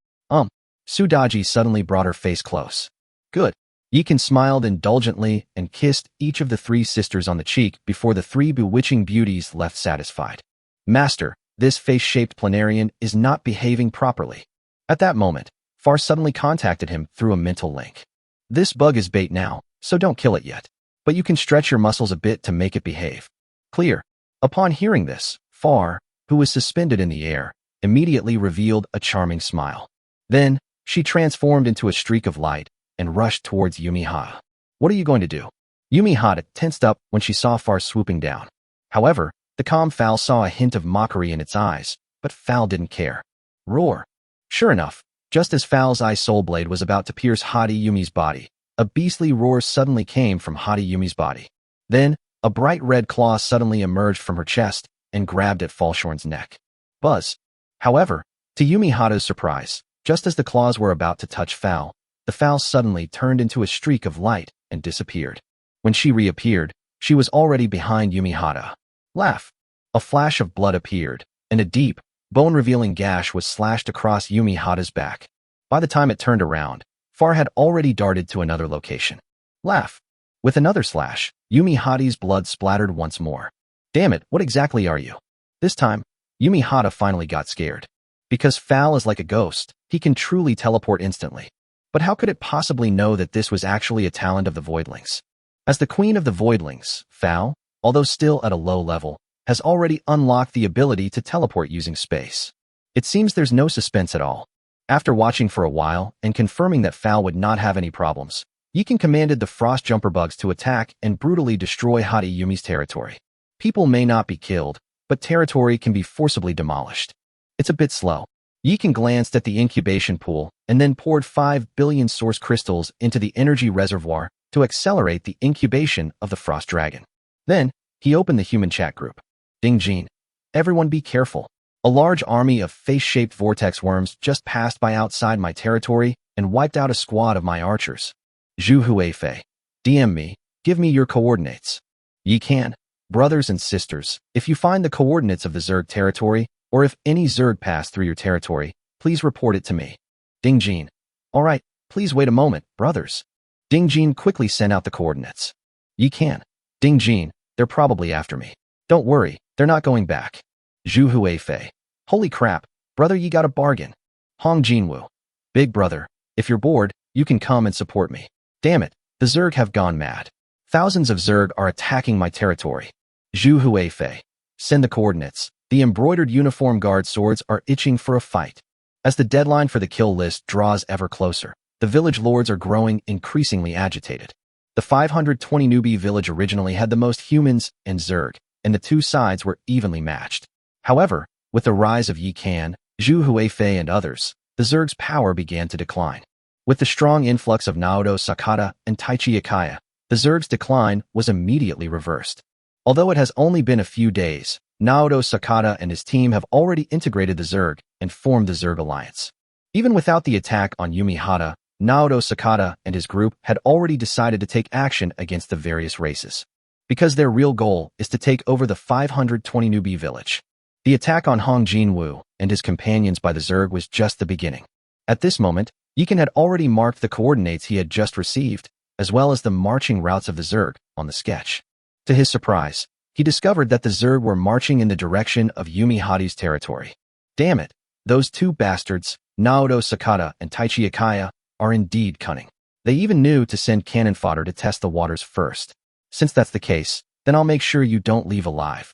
Su Daji suddenly brought her face close. Good. Yikan smiled indulgently and kissed each of the three sisters on the cheek before the three bewitching beauties left satisfied. Master, this face-shaped planarian is not behaving properly. At that moment, Far suddenly contacted him through a mental link. This bug is bait now, so don't kill it yet. But you can stretch your muscles a bit to make it behave. Clear. Upon hearing this, Far, who was suspended in the air, immediately revealed a charming smile. Then, she transformed into a streak of light and rushed towards Yumi Ha. What are you going to do? Yumi Ha tensed up when she saw Far swooping down. However, the calm Fowl saw a hint of mockery in its eyes, but Fowl didn't care. Roar. Sure enough, just as Fowl's eye soul blade was about to pierce Hati Yumi's body, a beastly roar suddenly came from Hati Yumi's body. Then, a bright red claw suddenly emerged from her chest and grabbed at Falshorn's neck. Buzz. However, to Yumi Hato's surprise, just as the claws were about to touch Fowl, the Fowl suddenly turned into a streak of light and disappeared. When she reappeared, she was already behind Yumi Hata. Laugh. A flash of blood appeared, and a deep, bone-revealing gash was slashed across Yumi Hata's back. By the time it turned around, Far had already darted to another location. Laugh. With another slash, Yumi Hata's blood splattered once more. Damn it, what exactly are you? This time, Yumi Hata finally got scared. Because Fowl is like a ghost, he can truly teleport instantly. But how could it possibly know that this was actually a talent of the Voidlings? As the queen of the Voidlings, Fowl, although still at a low level, has already unlocked the ability to teleport using space. It seems there's no suspense at all. After watching for a while and confirming that Fowl would not have any problems, Yikan commanded the frost jumper bugs to attack and brutally destroy Hati Yumi's territory. People may not be killed, but territory can be forcibly demolished. It's a bit slow. Yikan glanced at the incubation pool and then poured 5 billion source crystals into the energy reservoir to accelerate the incubation of the frost dragon. Then, he opened the human chat group. Dingjin. Everyone be careful. A large army of face-shaped vortex worms just passed by outside my territory and wiped out a squad of my archers. Zhu Huifei. DM me. Give me your coordinates. Yikan. Brothers and sisters, if you find the coordinates of the Zerg territory, or if any Zerg pass through your territory, please report it to me. Dingjin. Alright, please wait a moment, brothers. Dingjin quickly sent out the coordinates. Yikan. Dingjin, they're probably after me. Don't worry, they're not going back. Zhu Huifei. Holy crap, brother, you got a bargain. Hong Jinwu. Big brother, if you're bored, you can come and support me. Damn it, the Zerg have gone mad. Thousands of Zerg are attacking my territory. Zhu Huifei. Send the coordinates. The embroidered uniform guard swords are itching for a fight. As the deadline for the kill list draws ever closer, the village lords are growing increasingly agitated. The 520 newbie village originally had the most humans and Zerg, and the two sides were evenly matched. However, with the rise of Yikan, Zhu Huifei and others, the Zerg's power began to decline. With the strong influx of Naoto Sakata and Taichi Ikaya, the Zerg's decline was immediately reversed. Although it has only been a few days, Naoto Sakata and his team have already integrated the Zerg and formed the Zerg Alliance. Even without the attack on Yumihata, Naoto Sakata and his group had already decided to take action against the various races. Because their real goal is to take over the 520 newbie village. The attack on Hong Jinwu and his companions by the Zerg was just the beginning. At this moment, Yikan had already marked the coordinates he had just received, as well as the marching routes of the Zerg, on the sketch. To his surprise, he discovered that the Zerg were marching in the direction of Yumihata's territory. Damn it, those two bastards, Naoto Sakata and Taichi Ikaya, are indeed cunning. They even knew to send cannon fodder to test the waters first. Since that's the case, then I'll make sure you don't leave alive.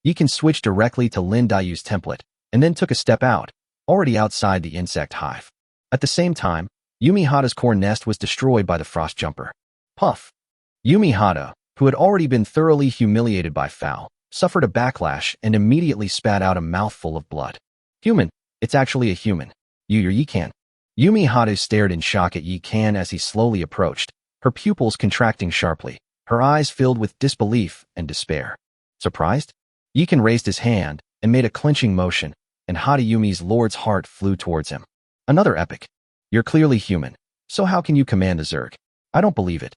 Yikan switched directly to Lin Dayu's template, and then took a step out, already outside the insect hive. At the same time, Yumihata's core nest was destroyed by the frost jumper. Puff. Yumihata, who had already been thoroughly humiliated by Foul, suffered a backlash and immediately spat out a mouthful of blood. Human, it's actually a human. You're Yikan. Yumihata stared in shock at Yikan as he slowly approached, her pupils contracting sharply, her eyes filled with disbelief and despair. Surprised? Yikan raised his hand and made a clenching motion, and Hatayumi's lord's heart flew towards him. Another epic. You're clearly human, so how can you command the Zerg? I don't believe it.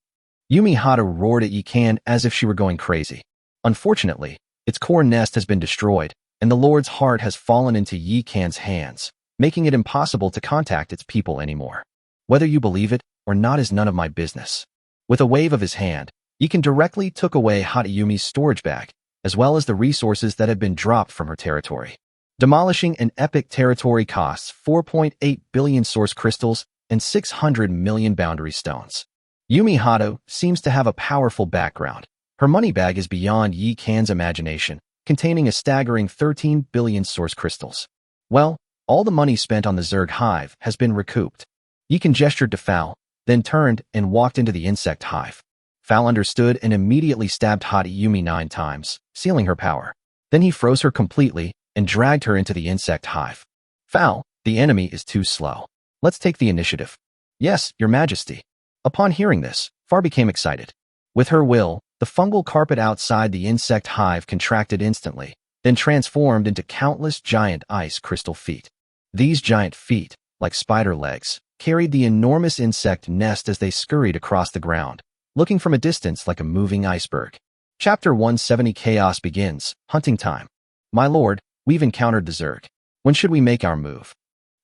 Yumihata roared at Yikan as if she were going crazy. Unfortunately, its core nest has been destroyed, and the Lord's heart has fallen into Yikan's hands, making it impossible to contact its people anymore. Whether you believe it or not is none of my business. With a wave of his hand, Yikan directly took away Hatayumi's storage bag, as well as the resources that had been dropped from her territory. Demolishing an epic territory costs 4.8 billion source crystals and 600 million boundary stones. Yumihata seems to have a powerful background. Her money bag is beyond Yikan's imagination, containing a staggering 13 billion source crystals. Well, all the money spent on the Zerg hive has been recouped. Yikan gestured to Foul, then turned and walked into the insect hive. Foul understood and immediately stabbed Hatayumi 9 times, sealing her power. Then he froze her completely and dragged her into the insect hive. Foul, the enemy is too slow. Let's take the initiative. Yes, Your Majesty. Upon hearing this, Far became excited. With her will, the fungal carpet outside the insect hive contracted instantly, then transformed into countless giant ice crystal feet. These giant feet, like spider legs, carried the enormous insect nest as they scurried across the ground, looking from a distance like a moving iceberg. Chapter 170 Chaos begins. Hunting time. My lord, we've encountered the Zerg. When should we make our move?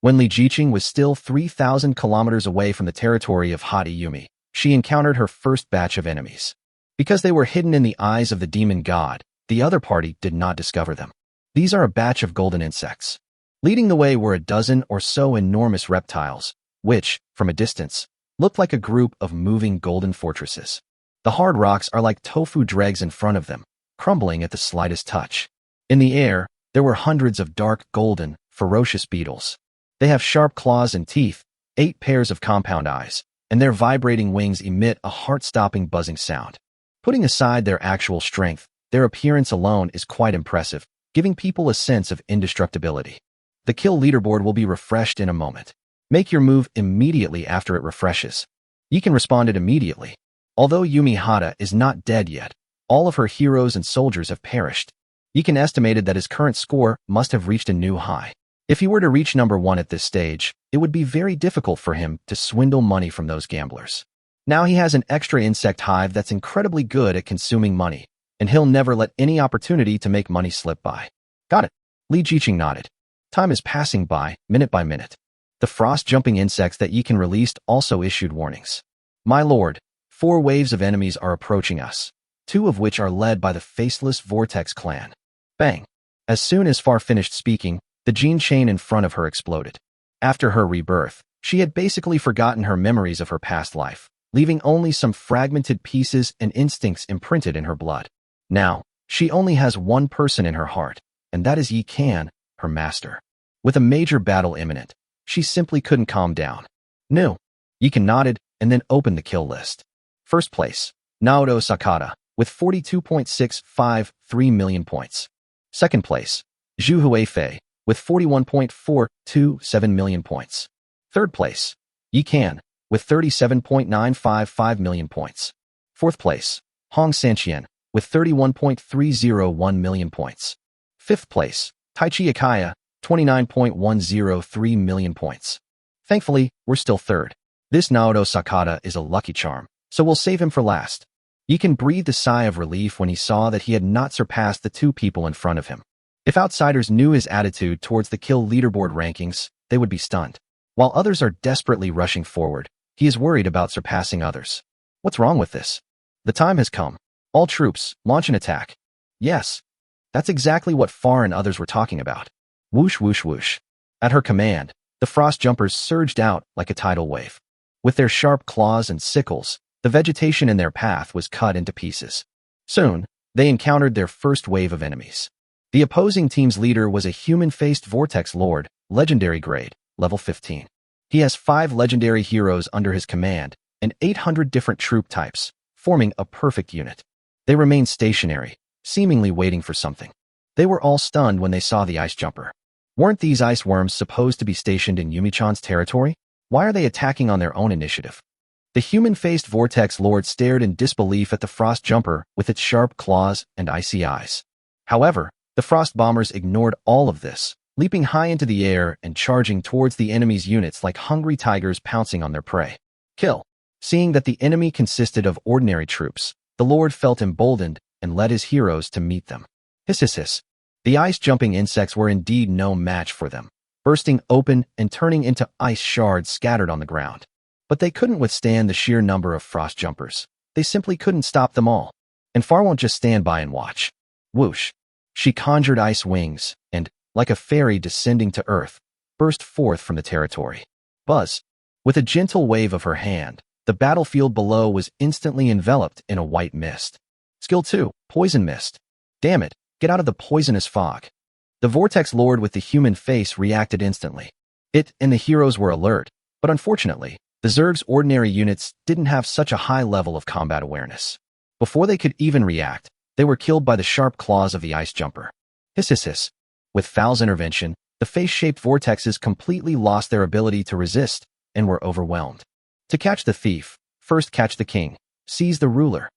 When Li Jiqing was still 3,000 kilometers away from the territory of Hatayumi, she encountered her first batch of enemies. Because they were hidden in the eyes of the demon god, the other party did not discover them. These are a batch of golden insects. Leading the way were a dozen or so enormous reptiles, which, from a distance, looked like a group of moving golden fortresses. The hard rocks are like tofu dregs in front of them, crumbling at the slightest touch. In the air, there were hundreds of dark golden, ferocious beetles. They have sharp claws and teeth, 8 pairs of compound eyes, and their vibrating wings emit a heart-stopping buzzing sound. Putting aside their actual strength, their appearance alone is quite impressive, giving people a sense of indestructibility. The kill leaderboard will be refreshed in a moment. Make your move immediately after it refreshes. Yikan responded immediately. Although Yumi Hata is not dead yet, all of her heroes and soldiers have perished. Yikan estimated that his current score must have reached a new high. If he were to reach number 1 at this stage, it would be very difficult for him to swindle money from those gamblers. Now he has an extra insect hive that's incredibly good at consuming money, and he'll never let any opportunity to make money slip by. Got it. Li Jiqing nodded. Time is passing by, minute by minute. The frost-jumping insects that Yikan released also issued warnings. My lord, 4 waves of enemies are approaching us, 2 of which are led by the faceless Vortex clan. Bang! As soon as Far finished speaking, the gene chain in front of her exploded. After her rebirth, she had basically forgotten her memories of her past life, leaving only some fragmented pieces and instincts imprinted in her blood. Now, she only has one person in her heart, and that is Yi Kan, her master. With a major battle imminent, she simply couldn't calm down. No. Yikan nodded and then opened the kill list. First place, Naoto Sakata, with 42.653 million points. Second place, Zhu Huifei, with 41.427 million points. Third place, Yi Kan, with 37.955 million points. Fourth place, Hong Sanqian, with 31.301 million points. Fifth place, Taichi Akaya, 29.103 million points. Thankfully, we're still third. This Naoto Sakata is a lucky charm, so we'll save him for last. Yikan breathed a sigh of relief when he saw that he had not surpassed the 2 people in front of him. If outsiders knew his attitude towards the kill leaderboard rankings, they would be stunned. While others are desperately rushing forward, he is worried about surpassing others. What's wrong with this? The time has come. All troops, launch an attack. Yes. That's exactly what Far and others were talking about. Whoosh whoosh whoosh. At her command, the frost jumpers surged out like a tidal wave. With their sharp claws and sickles, the vegetation in their path was cut into pieces. Soon, they encountered their first wave of enemies. The opposing team's leader was a human-faced Vortex Lord, legendary grade, level 15. He has 5 legendary heroes under his command and 800 different troop types, forming a perfect unit. They remained stationary, seemingly waiting for something. They were all stunned when they saw the ice jumper. Weren't these ice worms supposed to be stationed in Yumi-chan's territory? Why are they attacking on their own initiative? The human-faced Vortex Lord stared in disbelief at the frost jumper with its sharp claws and icy eyes. However, the frost bombers ignored all of this, leaping high into the air and charging towards the enemy's units like hungry tigers pouncing on their prey. Kill. Seeing that the enemy consisted of ordinary troops, the Lord felt emboldened and led his heroes to meet them. Hiss hiss hiss. The ice-jumping insects were indeed no match for them, bursting open and turning into ice shards scattered on the ground. But they couldn't withstand the sheer number of frost jumpers. They simply couldn't stop them all. And Far won't just stand by and watch. Whoosh. She conjured ice wings and, like a fairy descending to earth, burst forth from the territory. Buzz. With a gentle wave of her hand, the battlefield below was instantly enveloped in a white mist. Skill 2, Poison Mist. Damn it, get out of the poisonous fog. The Vortex Lord with the human face reacted instantly. It and the heroes were alert, but unfortunately, the Zerg's ordinary units didn't have such a high level of combat awareness. Before they could even react, they were killed by the sharp claws of the ice jumper. Hiss hiss hiss. With Foul's intervention, the face-shaped vortexes completely lost their ability to resist and were overwhelmed. To catch the thief, first catch the king, seize the ruler.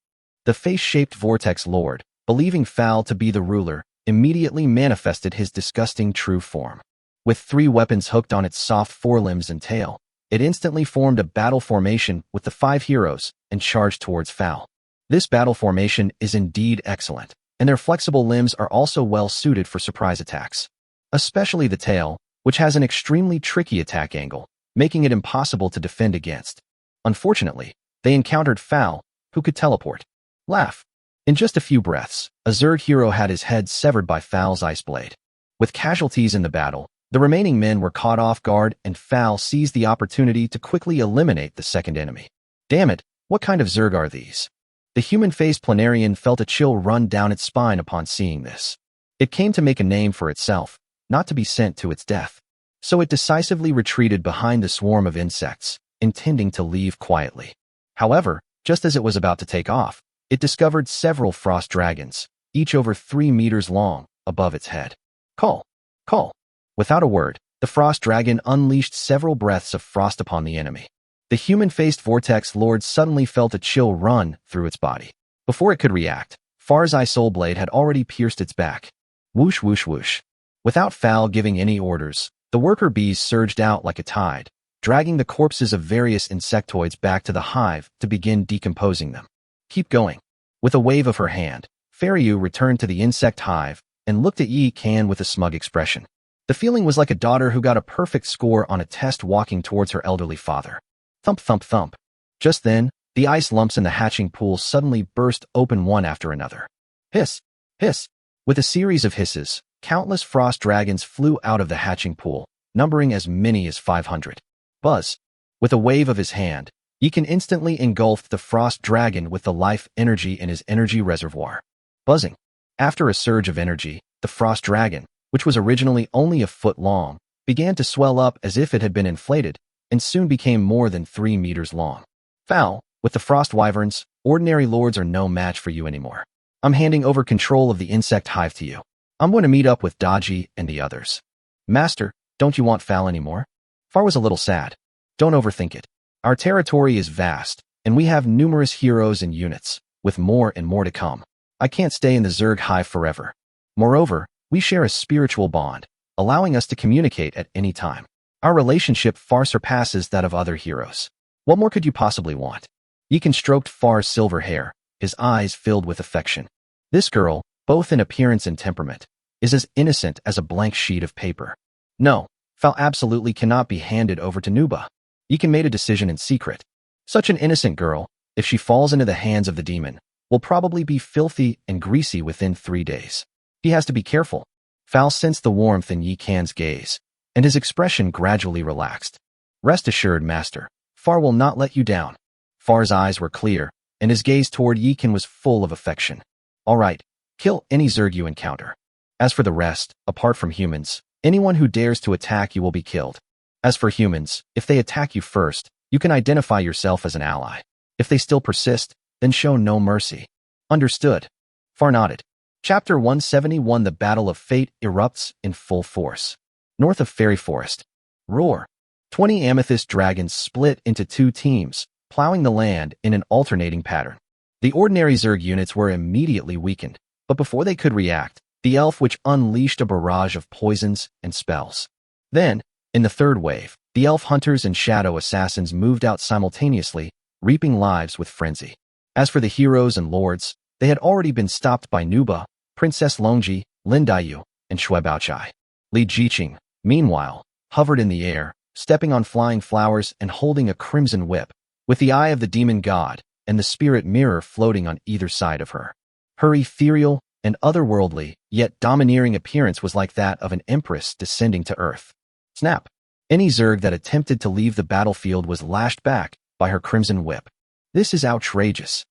The face-shaped Vortex Lord, believing Foul to be the ruler, immediately manifested his disgusting true form. With 3 weapons hooked on its soft forelimbs and tail, it instantly formed a battle formation with the 5 heroes and charged towards Foul. This battle formation is indeed excellent, and their flexible limbs are also well suited for surprise attacks. Especially the tail, which has an extremely tricky attack angle, making it impossible to defend against. Unfortunately, they encountered Foul, who could teleport. Laugh. In just a few breaths, a Zerg hero had his head severed by Foul's ice blade. With casualties in the battle, the remaining men were caught off guard and Foul seized the opportunity to quickly eliminate the second enemy. Damn it, what kind of Zerg are these? The human-faced planarian felt a chill run down its spine upon seeing this. It came to make a name for itself, not to be sent to its death. So it decisively retreated behind the swarm of insects, intending to leave quietly. However, just as it was about to take off, it discovered several frost dragons, each over 3 meters long, above its head. Call! Call! Without a word, the frost dragon unleashed several breaths of frost upon the enemy. The human-faced vortex lord suddenly felt a chill run through its body. Before it could react, Far's eye soul blade had already pierced its back. Whoosh, whoosh, whoosh. Without Fal giving any orders, the worker bees surged out like a tide, dragging the corpses of various insectoids back to the hive to begin decomposing them. Keep going. With a wave of her hand, Fairyou returned to the insect hive and looked at Yi Kan with a smug expression. The feeling was like a daughter who got a perfect score on a test walking towards her elderly father. Thump, thump, thump. Just then, the ice lumps in the hatching pool suddenly burst open one after another. Hiss! Hiss! With a series of hisses, countless frost dragons flew out of the hatching pool, numbering as many as 500. Buzz! With a wave of his hand, Yikan instantly engulfed the frost dragon with the life energy in his energy reservoir. Buzzing! After a surge of energy, the frost dragon, which was originally only a foot long, began to swell up as if it had been inflated, and soon became more than 3 meters long. Foul, with the frost wyverns, ordinary lords are no match for you anymore. I'm handing over control of the insect hive to you. I'm going to meet up with Daji and the others. Master, don't you want Fal anymore? Far was a little sad. Don't overthink it. Our territory is vast, and we have numerous heroes and units, with more and more to come. I can't stay in the Zerg hive forever. Moreover, we share a spiritual bond, allowing us to communicate at any time. Our relationship far surpasses that of other heroes. What more could you possibly want? Yikan stroked Far's silver hair, his eyes filled with affection. This girl, both in appearance and temperament, is as innocent as a blank sheet of paper. No, Fal absolutely cannot be handed over to Nuba. Yikan made a decision in secret. Such an innocent girl, if she falls into the hands of the demon, will probably be filthy and greasy within 3 days. He has to be careful. Fal sensed the warmth in Yi Kan's gaze, and his expression gradually relaxed. Rest assured, master, Far will not let you down. Far's eyes were clear, and his gaze toward Yi Kan was full of affection. All right, kill any Zerg you encounter. As for the rest, apart from humans, anyone who dares to attack you will be killed. As for humans, if they attack you first, you can identify yourself as an ally. If they still persist, then show no mercy. Understood. Far nodded. Chapter 171 The Battle of Fate erupts in full force. North of Fairy Forest. Roar. 20 amethyst dragons split into 2 teams, plowing the land in an alternating pattern. The ordinary Zerg units were immediately weakened, but before they could react, the elf witch unleashed a barrage of poisons and spells. Then, in the third wave, the elf hunters and shadow assassins moved out simultaneously, reaping lives with frenzy. As for the heroes and lords, they had already been stopped by Nuba, Princess Longji, Lin Daiyu, and Shui Baochai. Li Jiqing, meanwhile, hovered in the air, stepping on flying flowers and holding a crimson whip, with the eye of the demon god and the spirit mirror floating on either side of her. Her ethereal and otherworldly, yet domineering appearance was like that of an empress descending to earth. Snap! Any Zerg that attempted to leave the battlefield was lashed back by her crimson whip. This is outrageous.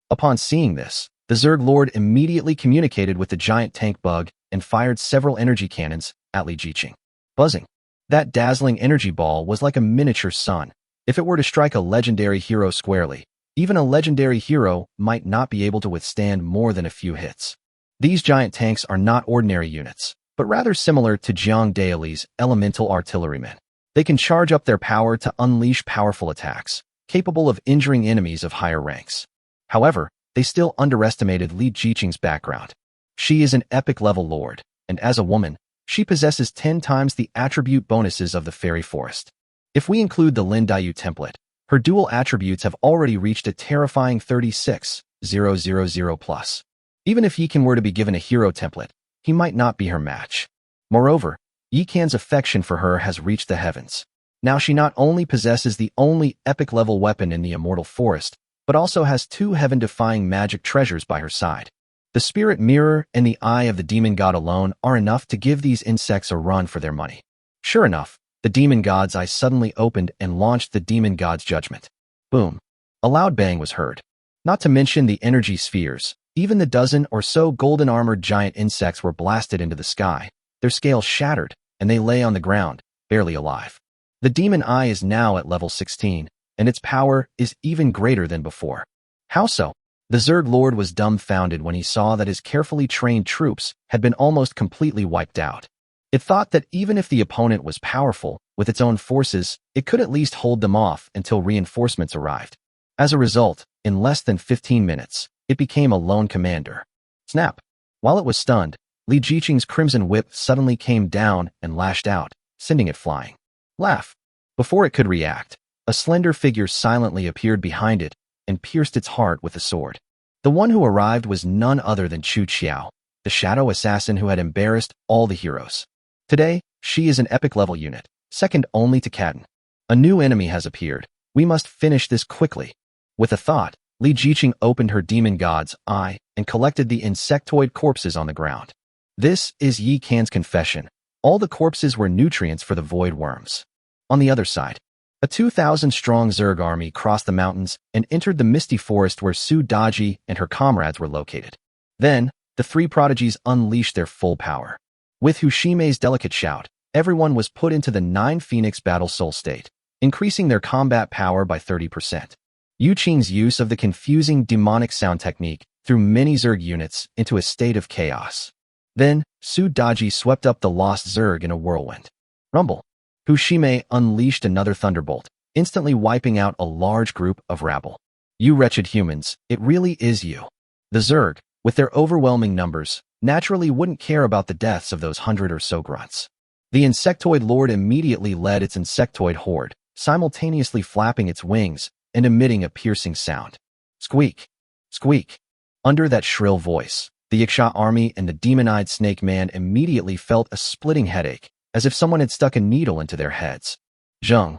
Upon seeing this, the Zerg Lord immediately communicated with the giant tank bug and fired several energy cannons at Li Jiqing. Buzzing. That dazzling energy ball was like a miniature sun. If it were to strike a legendary hero squarely, even a legendary hero might not be able to withstand more than a few hits. These giant tanks are not ordinary units, but rather similar to Jiang Daili's elemental artillerymen. They can charge up their power to unleash powerful attacks, capable of injuring enemies of higher ranks. However, they still underestimated Li Jiqing's background. She is an epic level lord, and as a woman, she possesses 10 times the attribute bonuses of the Fairy Forest. If we include the Lin Daiyu template, her dual attributes have already reached a terrifying 36,000 plus. Even if Yi Kan were to be given a hero template, he might not be her match. Moreover, Yi Kan's affection for her has reached the heavens. Now she not only possesses the only epic level weapon in the Immortal Forest, but also has 2 heaven-defying magic treasures by her side. The spirit mirror and the eye of the demon god alone are enough to give these insects a run for their money. Sure enough, the demon god's eye suddenly opened and launched the demon god's judgment. Boom. A loud bang was heard. Not to mention the energy spheres, even the dozen or so golden-armored giant insects were blasted into the sky. Their scales shattered, and they lay on the ground, barely alive. The demon eye is now at level 16, and its power is even greater than before. How so? The Zerg Lord was dumbfounded when he saw that his carefully trained troops had been almost completely wiped out. It thought that even if the opponent was powerful, with its own forces, it could at least hold them off until reinforcements arrived. As a result, in less than 15 minutes, it became a lone commander. Snap! While it was stunned, Li Jiqing's crimson whip suddenly came down and lashed out, sending it flying. Laugh! Before it could react, a slender figure silently appeared behind it and pierced its heart with a sword. The one who arrived was none other than Chu Qiao, the shadow assassin who had embarrassed all the heroes. Today, she is an epic-level unit, second only to Katten. A new enemy has appeared. We must finish this quickly. With a thought, Li Jiqing opened her demon god's eye and collected the insectoid corpses on the ground. This is Yi Can's confession. All the corpses were nutrients for the void worms. On the other side, a 2,000-strong Zerg army crossed the mountains and entered the misty forest where Su Daji and her comrades were located. Then, the three prodigies unleashed their full power. With Hushime's delicate shout, everyone was put into the 9 Phoenix Battle Soul state, increasing their combat power by 30%. Yu Qing's use of the confusing demonic sound technique threw many Zerg units into a state of chaos. Then, Su Daji swept up the lost Zerg in a whirlwind. Rumble! Hushime unleashed another thunderbolt, instantly wiping out a large group of rabble. You wretched humans, it really is you. The Zerg, with their overwhelming numbers, naturally wouldn't care about the deaths of those 100 or so grunts. The insectoid lord immediately led its insectoid horde, simultaneously flapping its wings and emitting a piercing sound. Squeak! Squeak! Under that shrill voice, the Yaksha army and the demon-eyed snake man immediately felt a splitting headache, as if someone had stuck a needle into their heads. Zheng.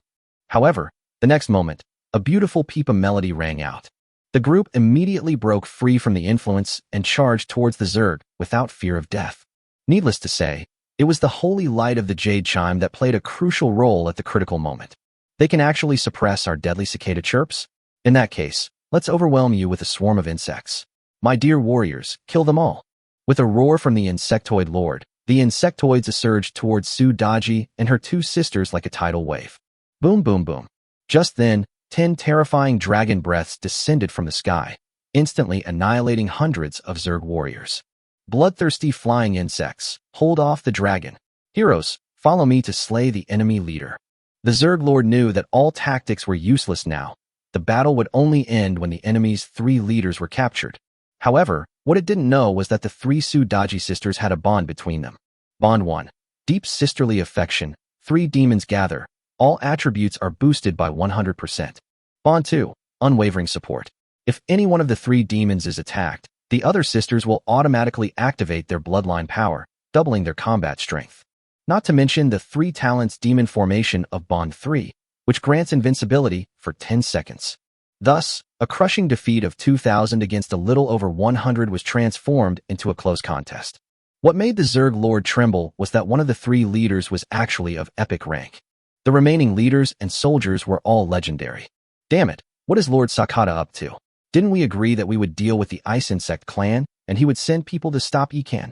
However, the next moment, a beautiful pipa melody rang out. The group immediately broke free from the influence and charged towards the Zerg without fear of death. Needless to say, it was the holy light of the jade chime that played a crucial role at the critical moment. They can actually suppress our deadly cicada chirps? In that case, let's overwhelm you with a swarm of insects. My dear warriors, kill them all. With a roar from the insectoid lord, the insectoids surged towards Su Daji and her 2 sisters like a tidal wave. Boom, boom, boom. Just then, 10 terrifying dragon breaths descended from the sky, instantly annihilating hundreds of Zerg warriors. Bloodthirsty flying insects, hold off the dragon. Heroes, follow me to slay the enemy leader. The Zerg lord knew that all tactics were useless now. The battle would only end when the enemy's 3 leaders were captured. However, what it didn't know was that the 3 Su Daji sisters had a bond between them. Bond 1. Deep sisterly affection. 3 demons gather. All attributes are boosted by 100%. Bond 2. Unwavering support. If any one of the 3 demons is attacked, the other sisters will automatically activate their bloodline power, doubling their combat strength. Not to mention the 3 talents demon formation of Bond 3, which grants invincibility for 10 seconds. Thus, a crushing defeat of 2,000 against a little over 100 was transformed into a close contest. What made the Zerg lord tremble was that one of the 3 leaders was actually of epic rank. The remaining leaders and soldiers were all legendary. Damn it, what is Lord Sakata up to? Didn't we agree that we would deal with the Ice Insect clan, and he would send people to stop Yikan?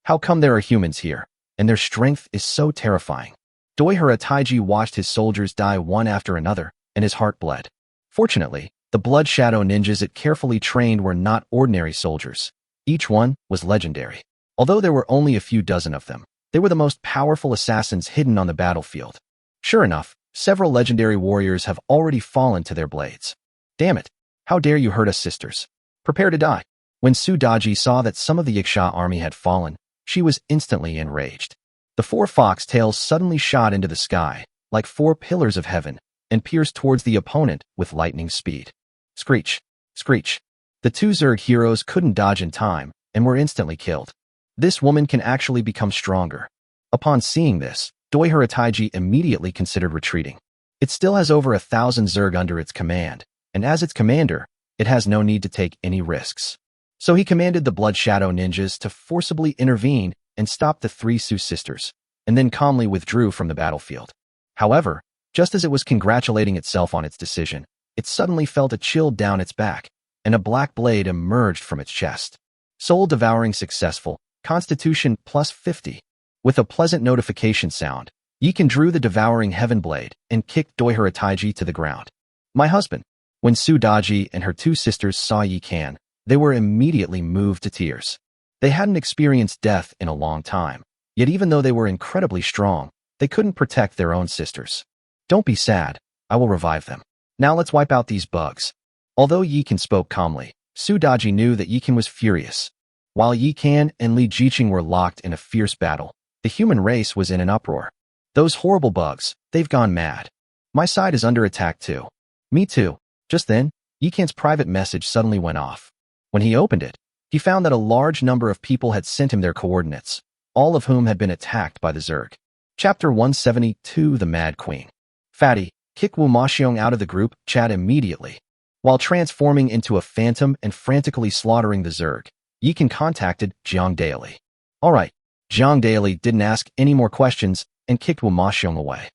How come there are humans here, and their strength is so terrifying? Doihara Taiji watched his soldiers die one after another, and his heart bled. Fortunately, the Blood Shadow ninjas it carefully trained were not ordinary soldiers. Each one was legendary. Although there were only a few dozen of them, they were the most powerful assassins hidden on the battlefield. Sure enough, several legendary warriors have already fallen to their blades. Damn it! How dare you hurt us, sisters? Prepare to die. When Su Daji saw that some of the Yaksha army had fallen, she was instantly enraged. The 4 foxtails suddenly shot into the sky, like 4 pillars of heaven, and pierced towards the opponent with lightning speed. Screech! Screech! The 2 Zerg heroes couldn't dodge in time, and were instantly killed. This woman can actually become stronger. Upon seeing this, Doihara Taiji immediately considered retreating. It still has over 1,000 Zerg under its command, and as its commander, it has no need to take any risks. So he commanded the Blood Shadow ninjas to forcibly intervene and stop the 3 Su sisters, and then calmly withdrew from the battlefield. However, just as it was congratulating itself on its decision, it suddenly felt a chill down its back, and a black blade emerged from its chest. Soul devouring successful, Constitution plus 50. With a pleasant notification sound, Yikan drew the devouring heaven blade and kicked Doihara Taiji to the ground. My husband. When Su Daji and her 2 sisters saw Yikan, they were immediately moved to tears. They hadn't experienced death in a long time, Yet even though they were incredibly strong, they couldn't protect their own sisters. Don't be sad. I will revive them. Now let's wipe out these bugs. Although Yikan spoke calmly, Su Daji knew that Yikan was furious. While Yikan and Li Jiqing were locked in a fierce battle, the human race was in an uproar. Those horrible bugs, they've gone mad. My side is under attack too. Me too. Just then, Yikan's private message suddenly went off. When he opened it, he found that a large number of people had sent him their coordinates, all of whom had been attacked by the Zerg. Chapter 172, The Mad Queen. Fatty, kick Wu Maxiong out of the group chat immediately. While transforming into a phantom and frantically slaughtering the Zerg, Yikan contacted Jiang Daily. Alright, Jiang Daily didn't ask any more questions and kicked Wu Maxiong away.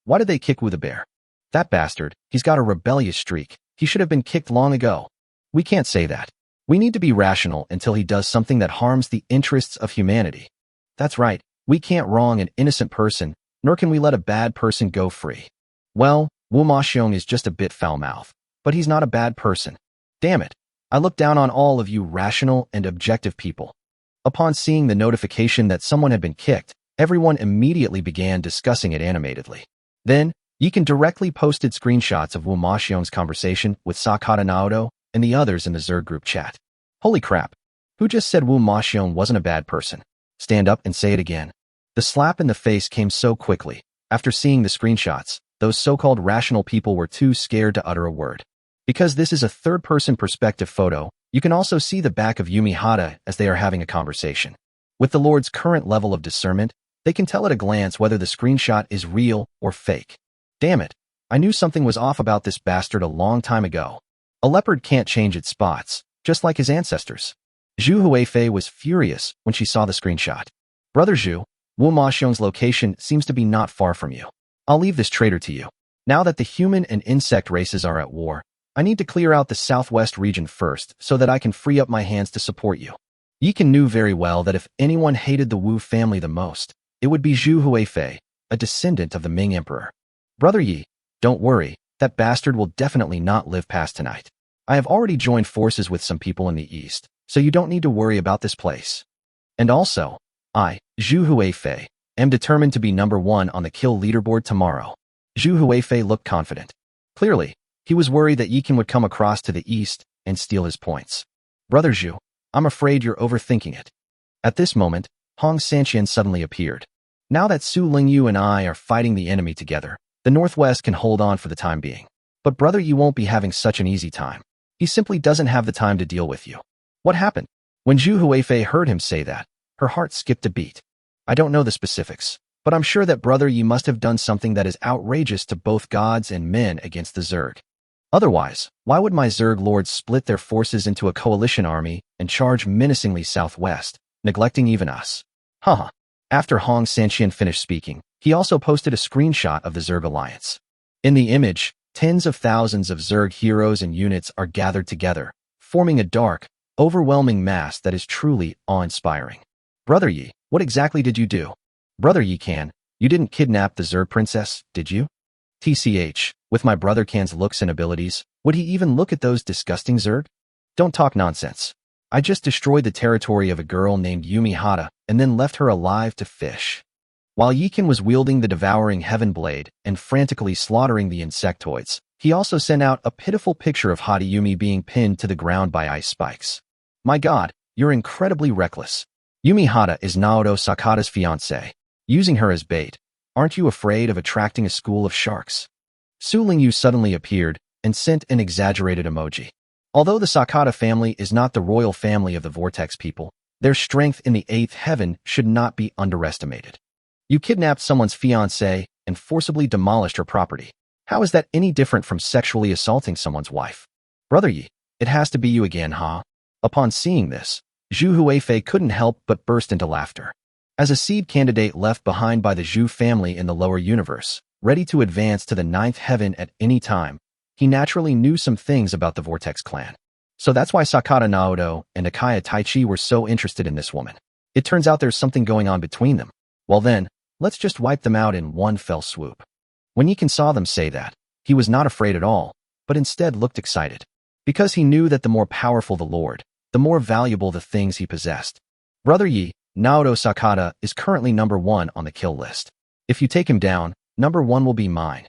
Why did they kick Wu the Bear? That bastard, he's got a rebellious streak. He should have been kicked long ago. We can't say that. We need to be rational until he does something that harms the interests of humanity. That's right, we can't wrong an innocent person, nor can we let a bad person go free. Well, Wu Maxiong is just a bit foul-mouthed, but he's not a bad person. Damn it, I look down on all of you rational and objective people. Upon seeing the notification that someone had been kicked, everyone immediately began discussing it animatedly. Then, Yikan directly posted screenshots of Wu Maxiong's conversation with Sakata Naoto and the others in the Zerg group chat. Holy crap, who just said Wu Maxiong wasn't a bad person? Stand up and say it again. The slap in the face came so quickly. After seeing the screenshots, those so-called rational people were too scared to utter a word. Because this is a third-person perspective photo, you can also see the back of Yumi Hata as they are having a conversation. With the Lord's current level of discernment, they can tell at a glance whether the screenshot is real or fake. Damn it, I knew something was off about this bastard a long time ago. A leopard can't change its spots, just like his ancestors. Zhu Huifei was furious when she saw the screenshot. Brother Zhu, Wu Maxiong's location seems to be not far from you. I'll leave this traitor to you. Now that the human and insect races are at war, I need to clear out the southwest region first so that I can free up my hands to support you. Yikan knew very well that if anyone hated the Wu family the most, it would be Zhu Huifei, a descendant of the Ming Emperor. Brother Yi, don't worry, that bastard will definitely not live past tonight. I have already joined forces with some people in the east, so you don't need to worry about this place. And also, I, Zhu Huifei, am determined to be #1 on the kill leaderboard tomorrow. Zhu Huifei looked confident. Clearly, he was worried that Yikan would come across to the east and steal his points. Brother Zhu, I'm afraid you're overthinking it. At this moment, Hong Sanqian suddenly appeared. Now that Su Lingyu and I are fighting the enemy together, the Northwest can hold on for the time being. But brother, you won't be having such an easy time. He simply doesn't have the time to deal with you. What happened? When Zhu Huifei heard him say that, her heart skipped a beat. I don't know the specifics, but I'm sure that brother Yi must have done something that is outrageous to both gods and men against the Zerg. Otherwise, why would my Zerg lords split their forces into a coalition army and charge menacingly southwest, neglecting even us? Haha. After Hong Sanqian finished speaking, he also posted a screenshot of the Zerg alliance. In the image, tens of thousands of Zerg heroes and units are gathered together, forming a dark, overwhelming mass that is truly awe-inspiring. Brother Yi, what exactly did you do? Brother Yi Kan, you didn't kidnap the Zerg princess, did you? TCH, with my brother Kan's looks and abilities, would he even look at those disgusting Zerg? Don't talk nonsense. I just destroyed the territory of a girl named Yumi Hata and then left her alive to fish. While Yikan was wielding the devouring heaven blade and frantically slaughtering the insectoids, he also sent out a pitiful picture of Hata Yumi being pinned to the ground by ice spikes. My god, you're incredibly reckless. Yumi Hata is Naoto Sakata's fiancée. Using her as bait, aren't you afraid of attracting a school of sharks? Su Lingyu suddenly appeared and sent an exaggerated emoji. Although the Sakata family is not the royal family of the Vortex people, their strength in the 8th heaven should not be underestimated. You kidnapped someone's fiancée and forcibly demolished her property. How is that any different from sexually assaulting someone's wife? Brother Yi, it has to be you again, huh? Upon seeing this, Zhu Huifei couldn't help but burst into laughter. As a seed candidate left behind by the Zhu family in the lower universe, ready to advance to the 9th heaven at any time, he naturally knew some things about the Vortex clan. So that's why Sakata Naoto and Akaya Taichi were so interested in this woman. It turns out there's something going on between them. Well then, let's just wipe them out in one fell swoop. When Yikan saw them say that, he was not afraid at all, but instead looked excited. Because he knew that the more powerful the Lord, the more valuable the things he possessed. Brother Yi, Naoto Sakata is currently number 1 on the kill list. If you take him down, number 1 will be mine.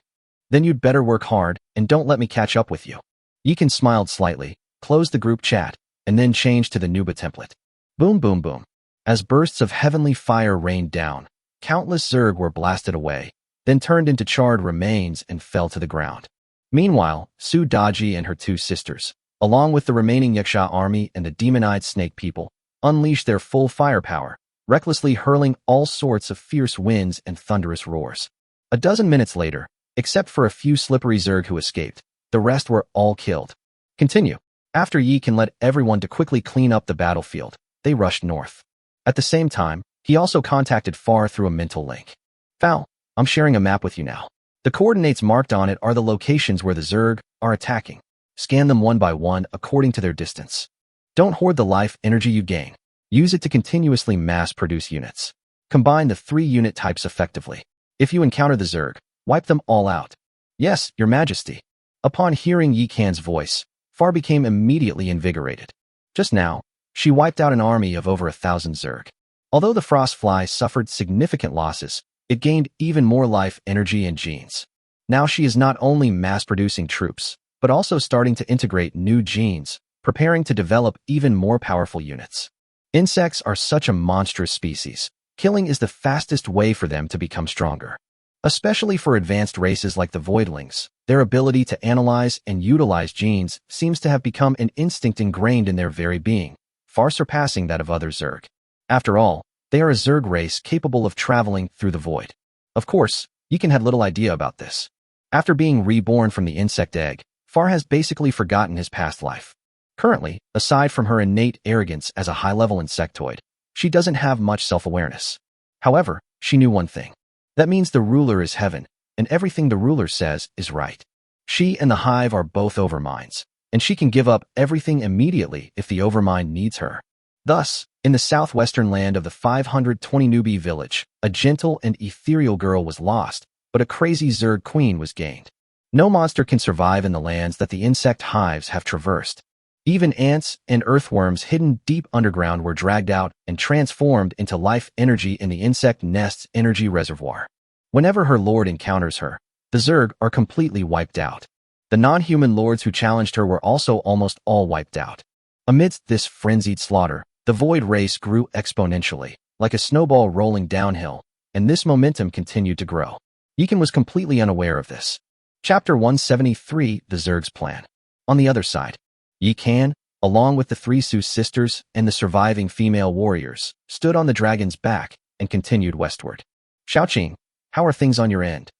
Then you'd better work hard and don't let me catch up with you. Yikan smiled slightly, closed the group chat, and then changed to the Nuba template. Boom boom boom. As bursts of heavenly fire rained down, countless Zerg were blasted away, then turned into charred remains and fell to the ground. Meanwhile, Su Daji and her 2 sisters, along with the remaining Yaksha army and the demon-eyed snake people, unleashed their full firepower, recklessly hurling all sorts of fierce winds and thunderous roars. A dozen minutes later, except for a few slippery Zerg who escaped, the rest were all killed. Continue. After Yikan led everyone to quickly clean up the battlefield, they rushed north. At the same time, he also contacted Far through a mental link. Fal, I'm sharing a map with you now. The coordinates marked on it are the locations where the Zerg are attacking. Scan them one by one according to their distance. Don't hoard the life energy you gain. Use it to continuously mass-produce units. Combine the 3 unit types effectively. If you encounter the Zerg, wipe them all out. Yes, Your Majesty. Upon hearing Yikan's voice, Far became immediately invigorated. Just now, she wiped out an army of over 1,000 Zerg. Although the Frostfly suffered significant losses, it gained even more life energy and genes. Now she is not only mass-producing troops, but also starting to integrate new genes, preparing to develop even more powerful units. Insects are such a monstrous species. Killing is the fastest way for them to become stronger. Especially for advanced races like the Voidlings, their ability to analyze and utilize genes seems to have become an instinct ingrained in their very being, far surpassing that of other Zerg. After all, they are a Zerg race capable of traveling through the void. Of course, Yikan had little idea about this. After being reborn from the insect egg, Far has basically forgotten his past life. Currently, aside from her innate arrogance as a high-level insectoid, she doesn't have much self-awareness. However, she knew one thing. That means the ruler is heaven, and everything the ruler says is right. She and the hive are both overminds, and she can give up everything immediately if the overmind needs her. Thus, in the southwestern land of the 520 newbie village, a gentle and ethereal girl was lost, but a crazy Zerg queen was gained. No monster can survive in the lands that the insect hives have traversed. Even ants and earthworms hidden deep underground were dragged out and transformed into life energy in the insect nest's energy reservoir. Whenever her lord encounters her, the Zerg are completely wiped out. The non-human lords who challenged her were also almost all wiped out. Amidst this frenzied slaughter, the Void race grew exponentially, like a snowball rolling downhill, and this momentum continued to grow. Yikan was completely unaware of this. Chapter 173, The Zerg's Plan. On the other side, Yikan, along with the 3 Su sisters and the surviving female warriors, stood on the dragon's back and continued westward. Xiaoqing, how are things on your end?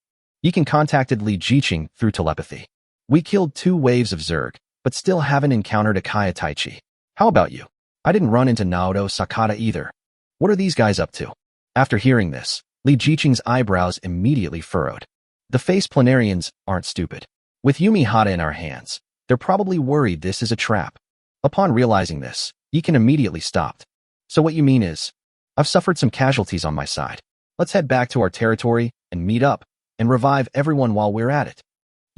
Yikan contacted Li Jiqing through telepathy. We killed 2 waves of Zerg, but still haven't encountered a Kaya Taichi. How about you? I didn't run into Naoto Sakata either. What are these guys up to? After hearing this, Li Jiqing's eyebrows immediately furrowed. The face planarians aren't stupid. With Yumi Hata in our hands, they're probably worried this is a trap. Upon realizing this, Yikan immediately stopped. So what you mean is, I've suffered some casualties on my side. Let's head back to our territory and meet up and revive everyone while we're at it.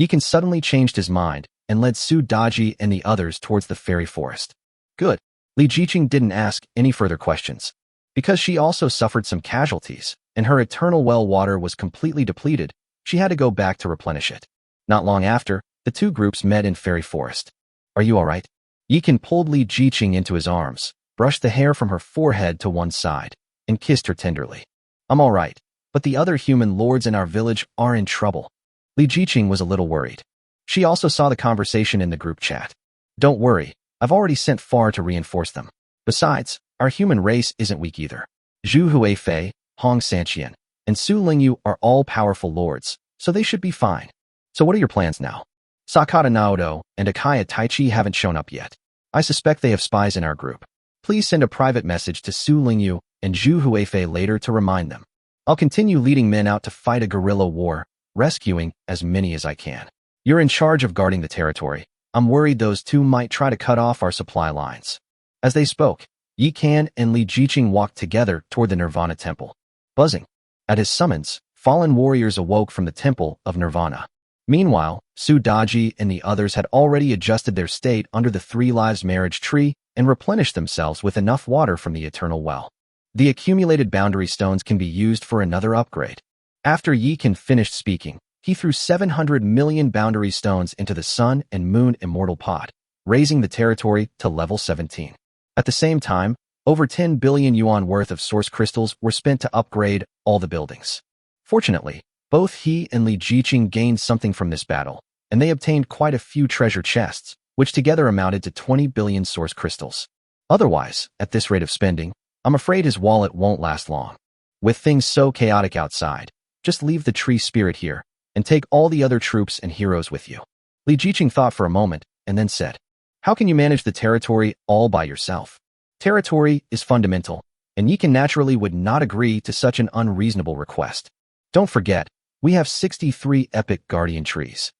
Yikan suddenly changed his mind and led Su Daji and the others towards the fairy forest. Good. Li Jiqing didn't ask any further questions. Because she also suffered some casualties, and her eternal well water was completely depleted, she had to go back to replenish it. Not long after, the 2 groups met in Fairy Forest. Are you alright? Yikan pulled Li Jiqing into his arms, brushed the hair from her forehead to one side, and kissed her tenderly. I'm alright, but the other human lords in our village are in trouble. Li Jiqing was a little worried. She also saw the conversation in the group chat. Don't worry, I've already sent Far to reinforce them. Besides, our human race isn't weak either. Zhu Huifei, Hong Sanqian, and Su Lingyu are all powerful lords, so they should be fine. So what are your plans now? Sakata Naoto and Akaya Taichi haven't shown up yet. I suspect they have spies in our group. Please send a private message to Su Lingyu and Zhu Huifei later to remind them. I'll continue leading men out to fight a guerrilla war, rescuing as many as I can. You're in charge of guarding the territory. I'm worried those 2 might try to cut off our supply lines. As they spoke, Yikan and Li Jiqing walked together toward the Nirvana Temple. Buzzing. At his summons, fallen warriors awoke from the Temple of Nirvana. Meanwhile, Su Daji and the others had already adjusted their state under the 3 Lives marriage tree and replenished themselves with enough water from the eternal well. The accumulated boundary stones can be used for another upgrade. After Yikan finished speaking, he threw 700 million boundary stones into the Sun and Moon Immortal Pot, raising the territory to level 17. At the same time, over 10 billion yuan worth of source crystals were spent to upgrade all the buildings. Fortunately, both he and Li Jiqing gained something from this battle, and they obtained quite a few treasure chests, which together amounted to 20 billion source crystals. Otherwise, at this rate of spending, I'm afraid his wallet won't last long. With things so chaotic outside, just leave the tree spirit here, and take all the other troops and heroes with you. Li Jiqing thought for a moment, and then said, how can you manage the territory all by yourself? Territory is fundamental, and Yikan naturally would not agree to such an unreasonable request. Don't forget, we have 63 epic guardian trees.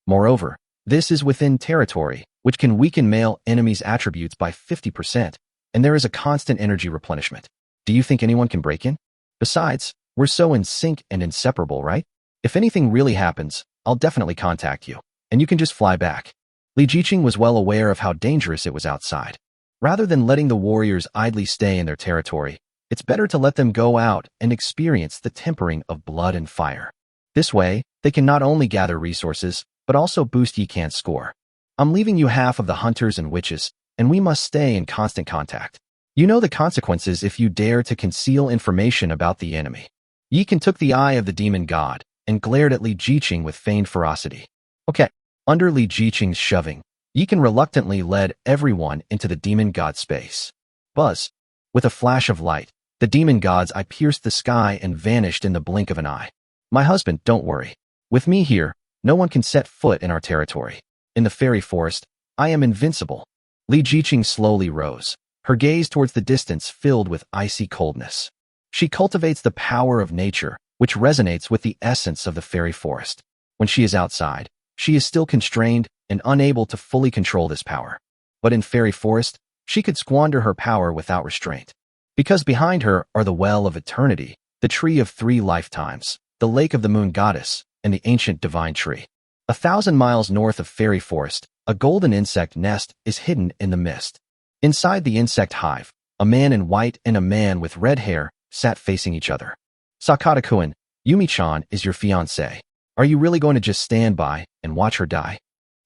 Moreover, this is within territory, which can weaken male enemies' attributes by 50%, and there is a constant energy replenishment. Do you think anyone can break in? Besides, we're so in sync and inseparable, right? If anything really happens, I'll definitely contact you, and you can just fly back. Li Jiqing was well aware of how dangerous it was outside. Rather than letting the warriors idly stay in their territory, it's better to let them go out and experience the tempering of blood and fire. This way, they can not only gather resources, but also boost Yikan's score. I'm leaving you half of the hunters and witches, and we must stay in constant contact. You know the consequences if you dare to conceal information about the enemy. Yikan took the eye of the demon god and glared at Li Jiqing with feigned ferocity. Okay. Under Li Jiqing's shoving, Yikan reluctantly led everyone into the demon god space. Buzz. With a flash of light, the demon god's eye pierced the sky and vanished in the blink of an eye. My husband, don't worry. With me here, no one can set foot in our territory. In the fairy forest, I am invincible. Li Jiqing slowly rose, her gaze towards the distance filled with icy coldness. She cultivates the power of nature, which resonates with the essence of the fairy forest. When she is outside, she is still constrained and unable to fully control this power. But in fairy forest, she could squander her power without restraint. Because behind her are the well of eternity, the tree of 3 lifetimes, the lake of the moon goddess, and the ancient divine tree. 1,000 miles north of fairy forest, a golden insect nest is hidden in the mist. Inside the insect hive, a man in white and a man with red hair sat facing each other. Sakata-kun, Yumi-chan is your fiancé. Are you really going to just stand by and watch her die?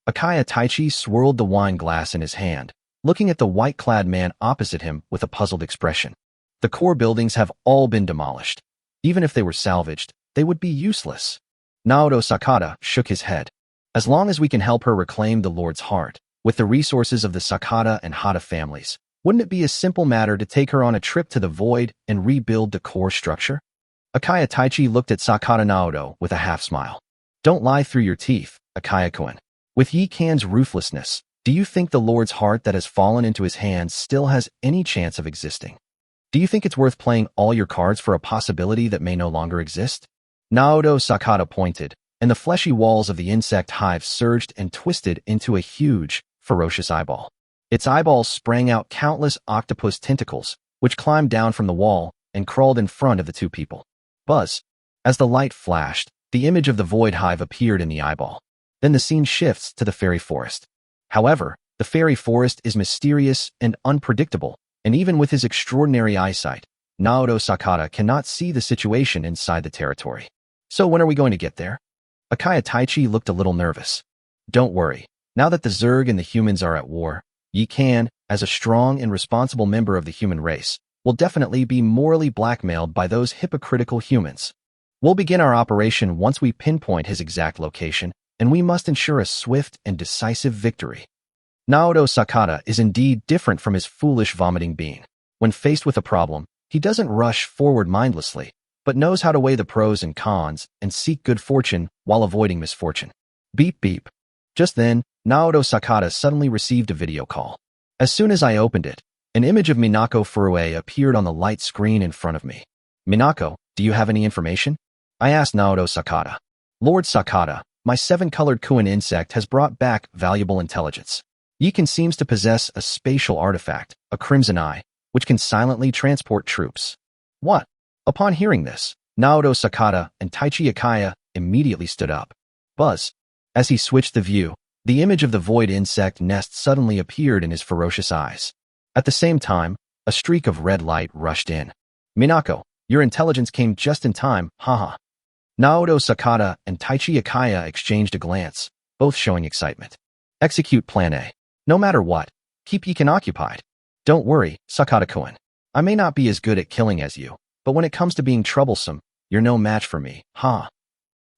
Akaya Taichi swirled the wine glass in his hand, looking at the white-clad man opposite him with a puzzled expression. The core buildings have all been demolished. Even if they were salvaged, they would be useless. Naoto Sakata shook his head. As long as we can help her reclaim the Lord's heart, with the resources of the Sakata and Hata families, wouldn't it be a simple matter to take her on a trip to the void and rebuild the core structure? Akaya Taichi looked at Sakata Naoto with a half-smile. Don't lie through your teeth, Akaya-kun. With Yikan's ruthlessness, do you think the Lord's heart that has fallen into his hands still has any chance of existing? Do you think it's worth playing all your cards for a possibility that may no longer exist? Naoto Sakata pointed, and the fleshy walls of the insect hive surged and twisted into a huge, ferocious eyeball. Its eyeballs sprang out countless octopus tentacles, which climbed down from the wall and crawled in front of the two people. Buzz. As the light flashed, the image of the void hive appeared in the eyeball. Then the scene shifts to the fairy forest. However, the fairy forest is mysterious and unpredictable, and even with his extraordinary eyesight, Naoto Sakata cannot see the situation inside the territory. So when are we going to get there? Akaya Taichi looked a little nervous. Don't worry. Now that the Zerg and the humans are at war, Yikan, as a strong and responsible member of the human race, will definitely be morally blackmailed by those hypocritical humans. We'll begin our operation once we pinpoint his exact location, and we must ensure a swift and decisive victory. Naoto Sakata is indeed different from his foolish vomiting being. When faced with a problem, he doesn't rush forward mindlessly, but knows how to weigh the pros and cons and seek good fortune while avoiding misfortune. Beep beep. Just then, Naoto Sakata suddenly received a video call. As soon as I opened it, an image of Minako Furue appeared on the light screen in front of me. Minako, do you have any information? I asked Naoto Sakata. Lord Sakata, my 7-colored Kuin insect has brought back valuable intelligence. Yikan seems to possess a spatial artifact, a crimson eye, which can silently transport troops. What? Upon hearing this, Naoto Sakata and Taichi Akaya immediately stood up. Buzz. As he switched the view, the image of the void insect nest suddenly appeared in his ferocious eyes. At the same time, a streak of red light rushed in. Minako, your intelligence came just in time, haha. Naoto Sakata and Taichi Akaya exchanged a glance, both showing excitement. Execute Plan A. No matter what, keep Yikan occupied. Don't worry, Sakata-kun. I may not be as good at killing as you, but when it comes to being troublesome, you're no match for me, ha.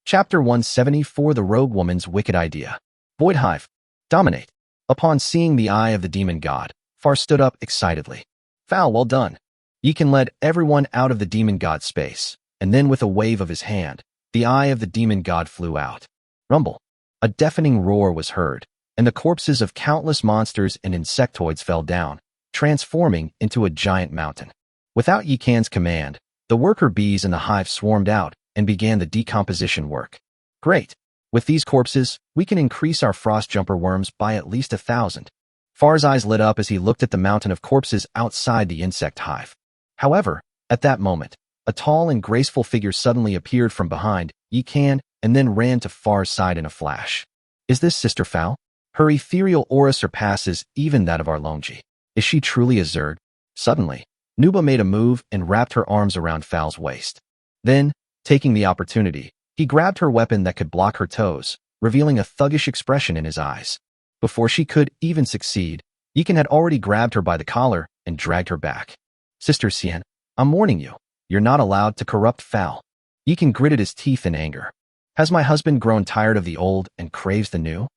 Chapter 174 The Rogue Woman's Wicked Idea. Void Hive. Dominate. Upon seeing the eye of the demon god, Far stood up excitedly. Foul, well done. Yikan led everyone out of the demon god's space, and then with a wave of his hand, the eye of the demon god flew out. Rumble. A deafening roar was heard, and the corpses of countless monsters and insectoids fell down, transforming into a giant mountain. Without Yikan's command, the worker bees in the hive swarmed out and began the decomposition work. Great. With these corpses, we can increase our frost jumper worms by at least 1,000. Far's eyes lit up as he looked at the mountain of corpses outside the insect hive. However, at that moment, a tall and graceful figure suddenly appeared from behind Yikan and then ran to Far's side in a flash. Is this Sister Fal? Her ethereal aura surpasses even that of Arlongi. Is she truly a Zerg? Suddenly, Nuba made a move and wrapped her arms around Fal's waist. Then, taking the opportunity, he grabbed her weapon that could block her toes, revealing a thuggish expression in his eyes. Before she could even succeed, Yikan had already grabbed her by the collar and dragged her back. Sister Xian, I'm warning you, you're not allowed to corrupt Fal. Yikan gritted his teeth in anger. Has my husband grown tired of the old and craves the new?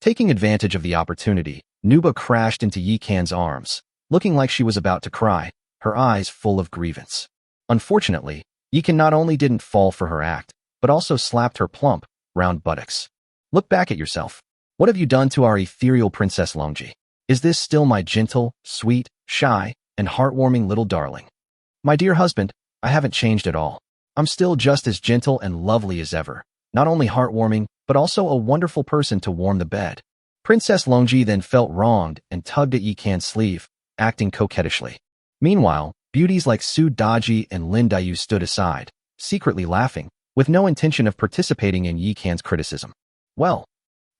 Taking advantage of the opportunity, Nuba crashed into Yikan's arms, looking like she was about to cry, her eyes full of grievance. Unfortunately, Yikan not only didn't fall for her act, but also slapped her plump, round buttocks. Look back at yourself. What have you done to our ethereal Princess Longi? Is this still my gentle, sweet, shy, and heartwarming little darling? My dear husband, I haven't changed at all. I'm still just as gentle and lovely as ever, not only heartwarming, but also a wonderful person to warm the bed. Princess Longi then felt wronged and tugged at Yikan's sleeve, acting coquettishly. Meanwhile, beauties like Su Daji and Lin Dayu stood aside, secretly laughing, with no intention of participating in Yikan's criticism. Well,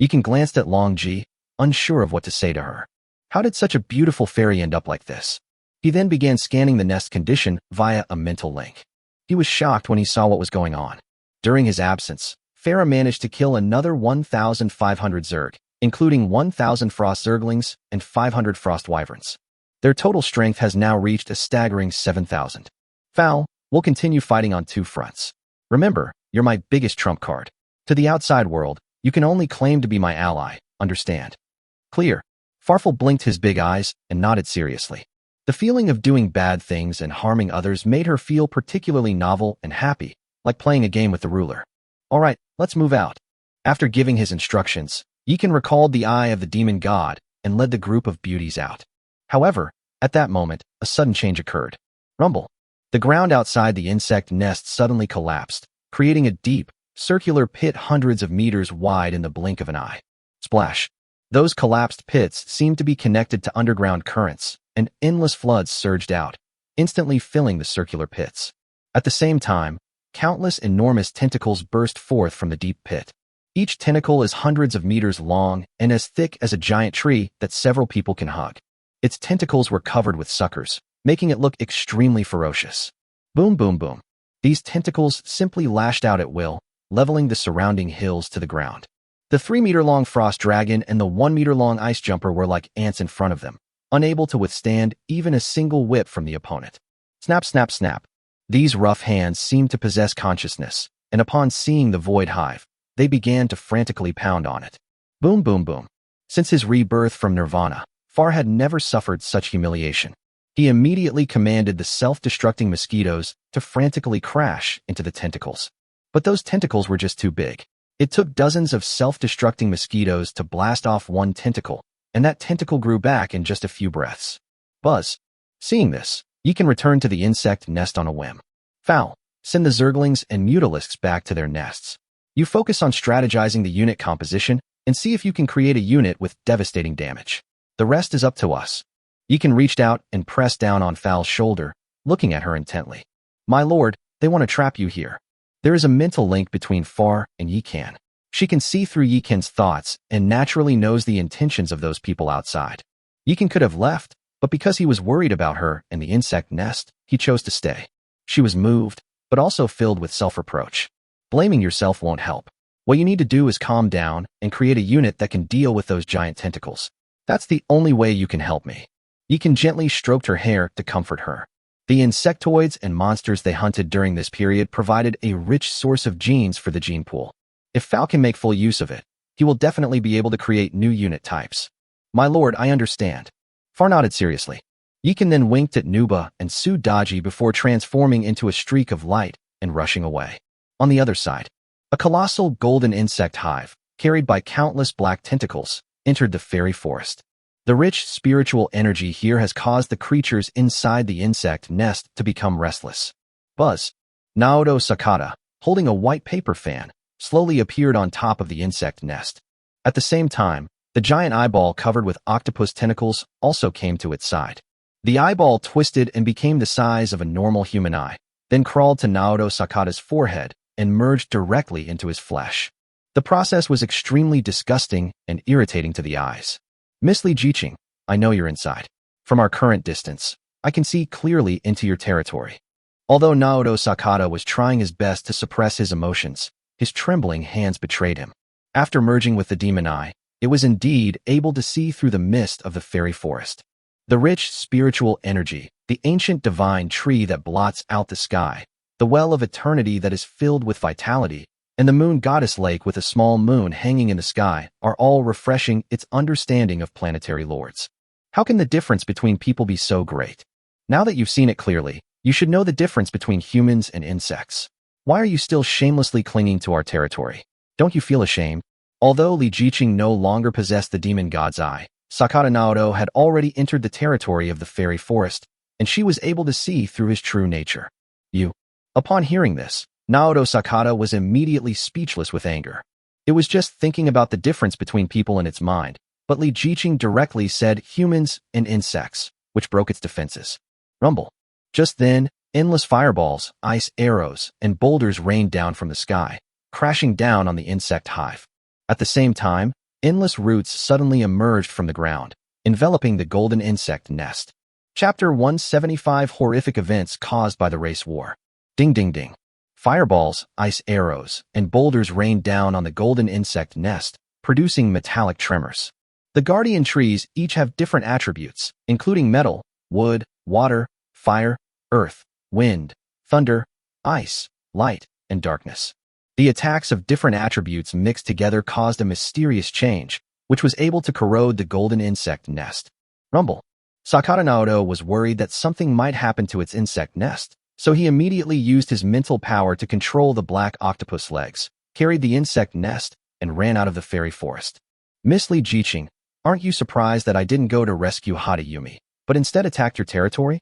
Yikan glanced at Longji, unsure of what to say to her. How did such a beautiful fairy end up like this? He then began scanning the nest condition via a mental link. He was shocked when he saw what was going on. During his absence, Farah managed to kill another 1,500 Zerg, including 1,000 frost Zerglings and 500 frost wyverns. Their total strength has now reached a staggering 7,000. Fal, we'll continue fighting on two fronts. Remember, you're my biggest trump card. To the outside world, you can only claim to be my ally, understand? Clear. Farfel blinked his big eyes and nodded seriously. The feeling of doing bad things and harming others made her feel particularly novel and happy, like playing a game with the ruler. All right, let's move out. After giving his instructions, Yikan recalled the eye of the demon god and led the group of beauties out. However, at that moment, a sudden change occurred. Rumble. The ground outside the insect nest suddenly collapsed, creating a deep, circular pit hundreds of meters wide in the blink of an eye. Splash. Those collapsed pits seemed to be connected to underground currents, and endless floods surged out, instantly filling the circular pits. At the same time, countless enormous tentacles burst forth from the deep pit. Each tentacle is hundreds of meters long and as thick as a giant tree that several people can hug. Its tentacles were covered with suckers, making it look extremely ferocious. Boom, boom, boom. These tentacles simply lashed out at will, leveling the surrounding hills to the ground. The 3-meter-long frost dragon and the 1-meter-long ice jumper were like ants in front of them, unable to withstand even a single whip from the opponent. Snap, snap, snap. These rough hands seemed to possess consciousness, and upon seeing the void hive, they began to frantically pound on it. Boom, boom, boom. Since his rebirth from Nirvana, Far had never suffered such humiliation. He immediately commanded the self-destructing mosquitoes to frantically crash into the tentacles. But those tentacles were just too big. It took dozens of self-destructing mosquitoes to blast off one tentacle, and that tentacle grew back in just a few breaths. Buzz. Seeing this, Yikan returned to the insect nest on a whim. Foul. Send the Zerglings and Mutalisks back to their nests. You focus on strategizing the unit composition and see if you can create a unit with devastating damage. The rest is up to us. Yikan reached out and pressed down on Fal's shoulder, looking at her intently. My lord, they want to trap you here. There is a mental link between Far and Yikan. She can see through Yikan's thoughts and naturally knows the intentions of those people outside. Yikan could have left, but because he was worried about her and the insect nest, he chose to stay. She was moved, but also filled with self-reproach. Blaming yourself won't help. What you need to do is calm down and create a unit that can deal with those giant tentacles. That's the only way you can help me. Yikan gently stroked her hair to comfort her. The insectoids and monsters they hunted during this period provided a rich source of genes for the gene pool. If Fal can make full use of it, he will definitely be able to create new unit types. My lord, I understand. Far nodded seriously. Yikan then winked at Nuba and Su Daji before transforming into a streak of light and rushing away. On the other side, a colossal golden insect hive, carried by countless black tentacles, entered the fairy forest. The rich spiritual energy here has caused the creatures inside the insect nest to become restless. Buzz. Naoto Sakata, holding a white paper fan, slowly appeared on top of the insect nest. At the same time, the giant eyeball covered with octopus tentacles also came to its side. The eyeball twisted and became the size of a normal human eye, then crawled to Naoto Sakata's forehead and merged directly into his flesh. The process was extremely disgusting and irritating to the eyes. Miss Li Jiqing, I know you're inside. From our current distance, I can see clearly into your territory. Although Naoto Sakata was trying his best to suppress his emotions, his trembling hands betrayed him. After merging with the demon eye, it was indeed able to see through the mist of the fairy forest. The rich spiritual energy, the ancient divine tree that blots out the sky, the well of eternity that is filled with vitality, and the moon goddess lake with a small moon hanging in the sky are all refreshing its understanding of planetary lords. How can the difference between people be so great? Now that you've seen it clearly, you should know the difference between humans and insects. Why are you still shamelessly clinging to our territory? Don't you feel ashamed? Although Li Jiqing no longer possessed the demon god's eye, Sakata Naoto had already entered the territory of the fairy forest, and she was able to see through his true nature. You. Upon hearing this, Naoto Sakata was immediately speechless with anger. It was just thinking about the difference between people in its mind, but Li Jiqing directly said humans and insects, which broke its defenses. Rumble. Just then, endless fireballs, ice arrows, and boulders rained down from the sky, crashing down on the insect hive. At the same time, endless roots suddenly emerged from the ground, enveloping the golden insect nest. Chapter 175 Horrific Events Caused by the Race War. Ding ding ding. Fireballs, ice arrows, and boulders rained down on the golden insect nest, producing metallic tremors. The guardian trees each have different attributes, including metal, wood, water, fire, earth, wind, thunder, ice, light, and darkness. The attacks of different attributes mixed together caused a mysterious change, which was able to corrode the golden insect nest. Rumble. Sakata Naoto was worried that something might happen to its insect nest, so he immediately used his mental power to control the black octopus legs, carried the insect nest, and ran out of the fairy forest. Miss Li Jiqing, aren't you surprised that I didn't go to rescue Hadayumi, but instead attacked your territory?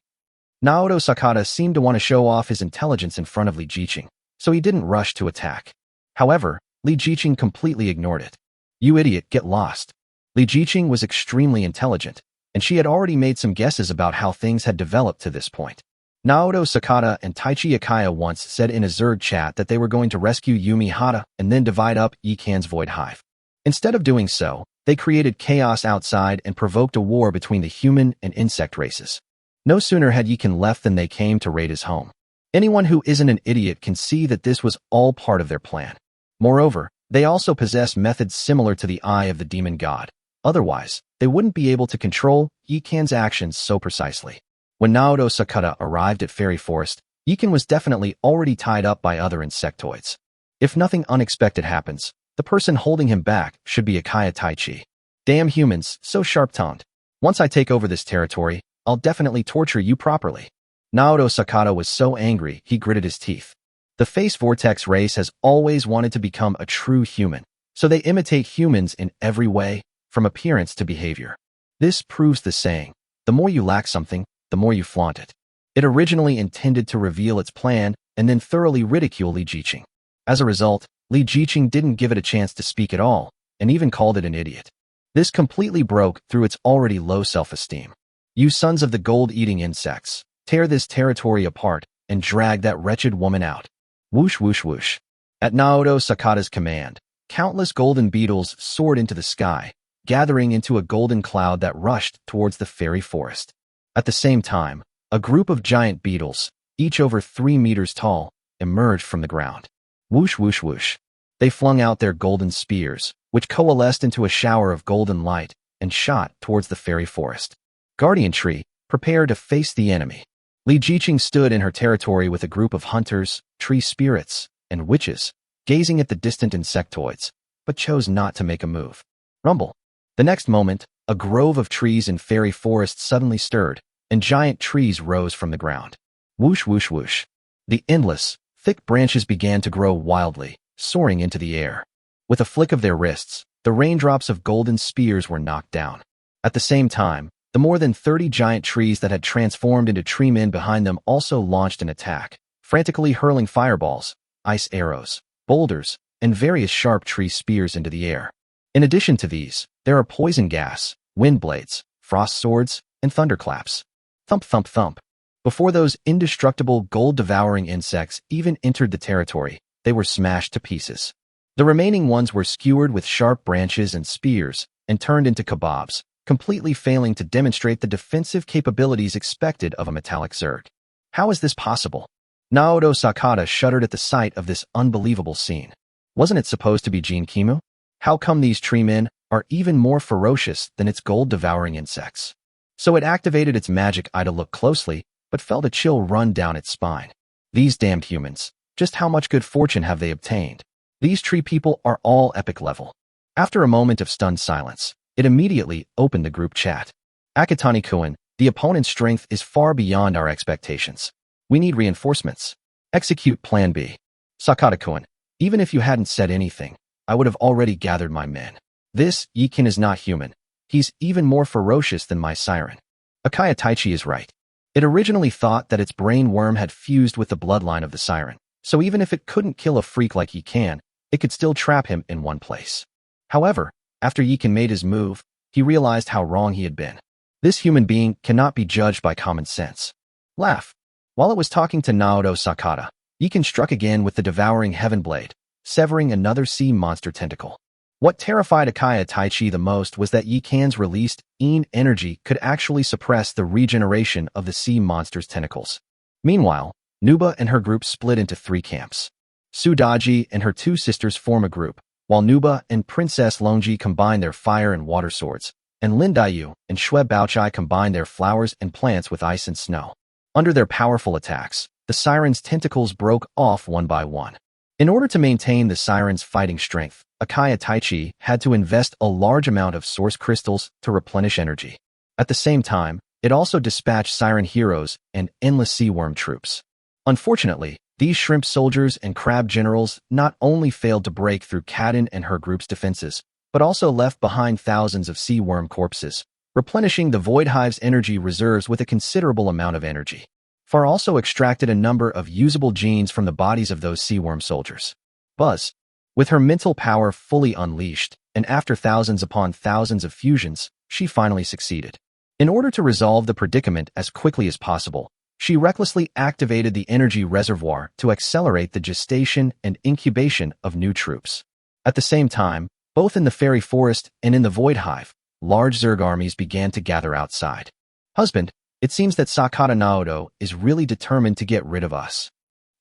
Naoto Sakata seemed to want to show off his intelligence in front of Li Jiqing, so he didn't rush to attack. However, Li Jiqing completely ignored it. You idiot, get lost. Li Jiqing was extremely intelligent, and she had already made some guesses about how things had developed to this point. Naoto Sakata and Taichi Akaya once said in a Zerg chat that they were going to rescue Yumi Hata and then divide up Yikan's void hive. Instead of doing so, they created chaos outside and provoked a war between the human and insect races. No sooner had Yikan left than they came to raid his home. Anyone who isn't an idiot can see that this was all part of their plan. Moreover, they also possess methods similar to the eye of the demon god. Otherwise, they wouldn't be able to control Yikan's actions so precisely. When Naoto Sakata arrived at Fairy Forest, Yikan was definitely already tied up by other insectoids. If nothing unexpected happens, the person holding him back should be Akaya Taichi. Damn humans, so sharp-tongued. Once I take over this territory, I'll definitely torture you properly. Naoto Sakata was so angry, he gritted his teeth. The Face Vortex race has always wanted to become a true human, so they imitate humans in every way, from appearance to behavior. This proves the saying, the more you lack something, the more you flaunt it. It originally intended to reveal its plan and then thoroughly ridicule Li Jiqing. As a result, Li Jiqing didn't give it a chance to speak at all, and even called it an idiot. This completely broke through its already low self-esteem. You sons of the gold-eating insects, tear this territory apart and drag that wretched woman out. Whoosh whoosh whoosh. At Naoto Sakata's command, countless golden beetles soared into the sky, gathering into a golden cloud that rushed towards the fairy forest. At the same time, a group of giant beetles, each over 3 meters tall, emerged from the ground. Whoosh, whoosh, whoosh. They flung out their golden spears, which coalesced into a shower of golden light and shot towards the fairy forest. Guardian Tree, prepare to face the enemy. Li Jiqing stood in her territory with a group of hunters, tree spirits, and witches, gazing at the distant insectoids, but chose not to make a move. Rumble. The next moment, a grove of trees in fairy forest suddenly stirred, and giant trees rose from the ground. Whoosh, whoosh, whoosh. The endless, thick branches began to grow wildly, soaring into the air. With a flick of their wrists, the raindrops of golden spears were knocked down. At the same time, the more than 30 giant trees that had transformed into tree men behind them also launched an attack, frantically hurling fireballs, ice arrows, boulders, and various sharp tree spears into the air. In addition to these, there are poison gas, wind blades, frost swords, and thunderclaps. Thump, thump, thump. Before those indestructible gold-devouring insects even entered the territory, they were smashed to pieces. The remaining ones were skewered with sharp branches and spears and turned into kebabs, completely failing to demonstrate the defensive capabilities expected of a metallic Zerg. How is this possible? Naoto Sakata shuddered at the sight of this unbelievable scene. Wasn't it supposed to be Jin Kimu? How come these tree men are even more ferocious than its gold-devouring insects? So it activated its magic eye to look closely, but felt a chill run down its spine. These damned humans, just how much good fortune have they obtained? These tree people are all epic level. After a moment of stunned silence, it immediately opened the group chat. Akatani-kun, the opponent's strength is far beyond our expectations. We need reinforcements. Execute Plan B. Sakata-kun, even if you hadn't said anything, I would have already gathered my men. This Yikin is not human. He's even more ferocious than my siren. Akaya Taichi is right. It originally thought that its brain worm had fused with the bloodline of the siren, so even if it couldn't kill a freak like Yikan, it could still trap him in one place. However, after Yikan made his move, he realized how wrong he had been. This human being cannot be judged by common sense. Laugh. While it was talking to Naoto Sakata, Yikan struck again with the devouring heaven blade, severing another sea monster tentacle. What terrified Akaya Taichi the most was that Yikan's released Een energy could actually suppress the regeneration of the sea monster's tentacles. Meanwhile, Nuba and her group split into 3 camps. Sudaji and her 2 sisters form a group, while Nuba and Princess Longji combine their fire and water swords, and Lindayu and Xue Baochai combine their flowers and plants with ice and snow. Under their powerful attacks, the siren's tentacles broke off one by one. In order to maintain the siren's fighting strength, Akaya Taichi had to invest a large amount of source crystals to replenish energy. At the same time, it also dispatched siren heroes and endless sea worm troops. Unfortunately, these shrimp soldiers and crab generals not only failed to break through Kadin and her group's defenses, but also left behind thousands of sea worm corpses, replenishing the Void Hive's energy reserves with a considerable amount of energy. Far also extracted a number of usable genes from the bodies of those sea worm soldiers. Buzz. With her mental power fully unleashed, and after thousands upon thousands of fusions, she finally succeeded. In order to resolve the predicament as quickly as possible, she recklessly activated the energy reservoir to accelerate the gestation and incubation of new troops. At the same time, both in the fairy forest and in the Void Hive, large Zerg armies began to gather outside. Husband, it seems that Sakata Naoto is really determined to get rid of us.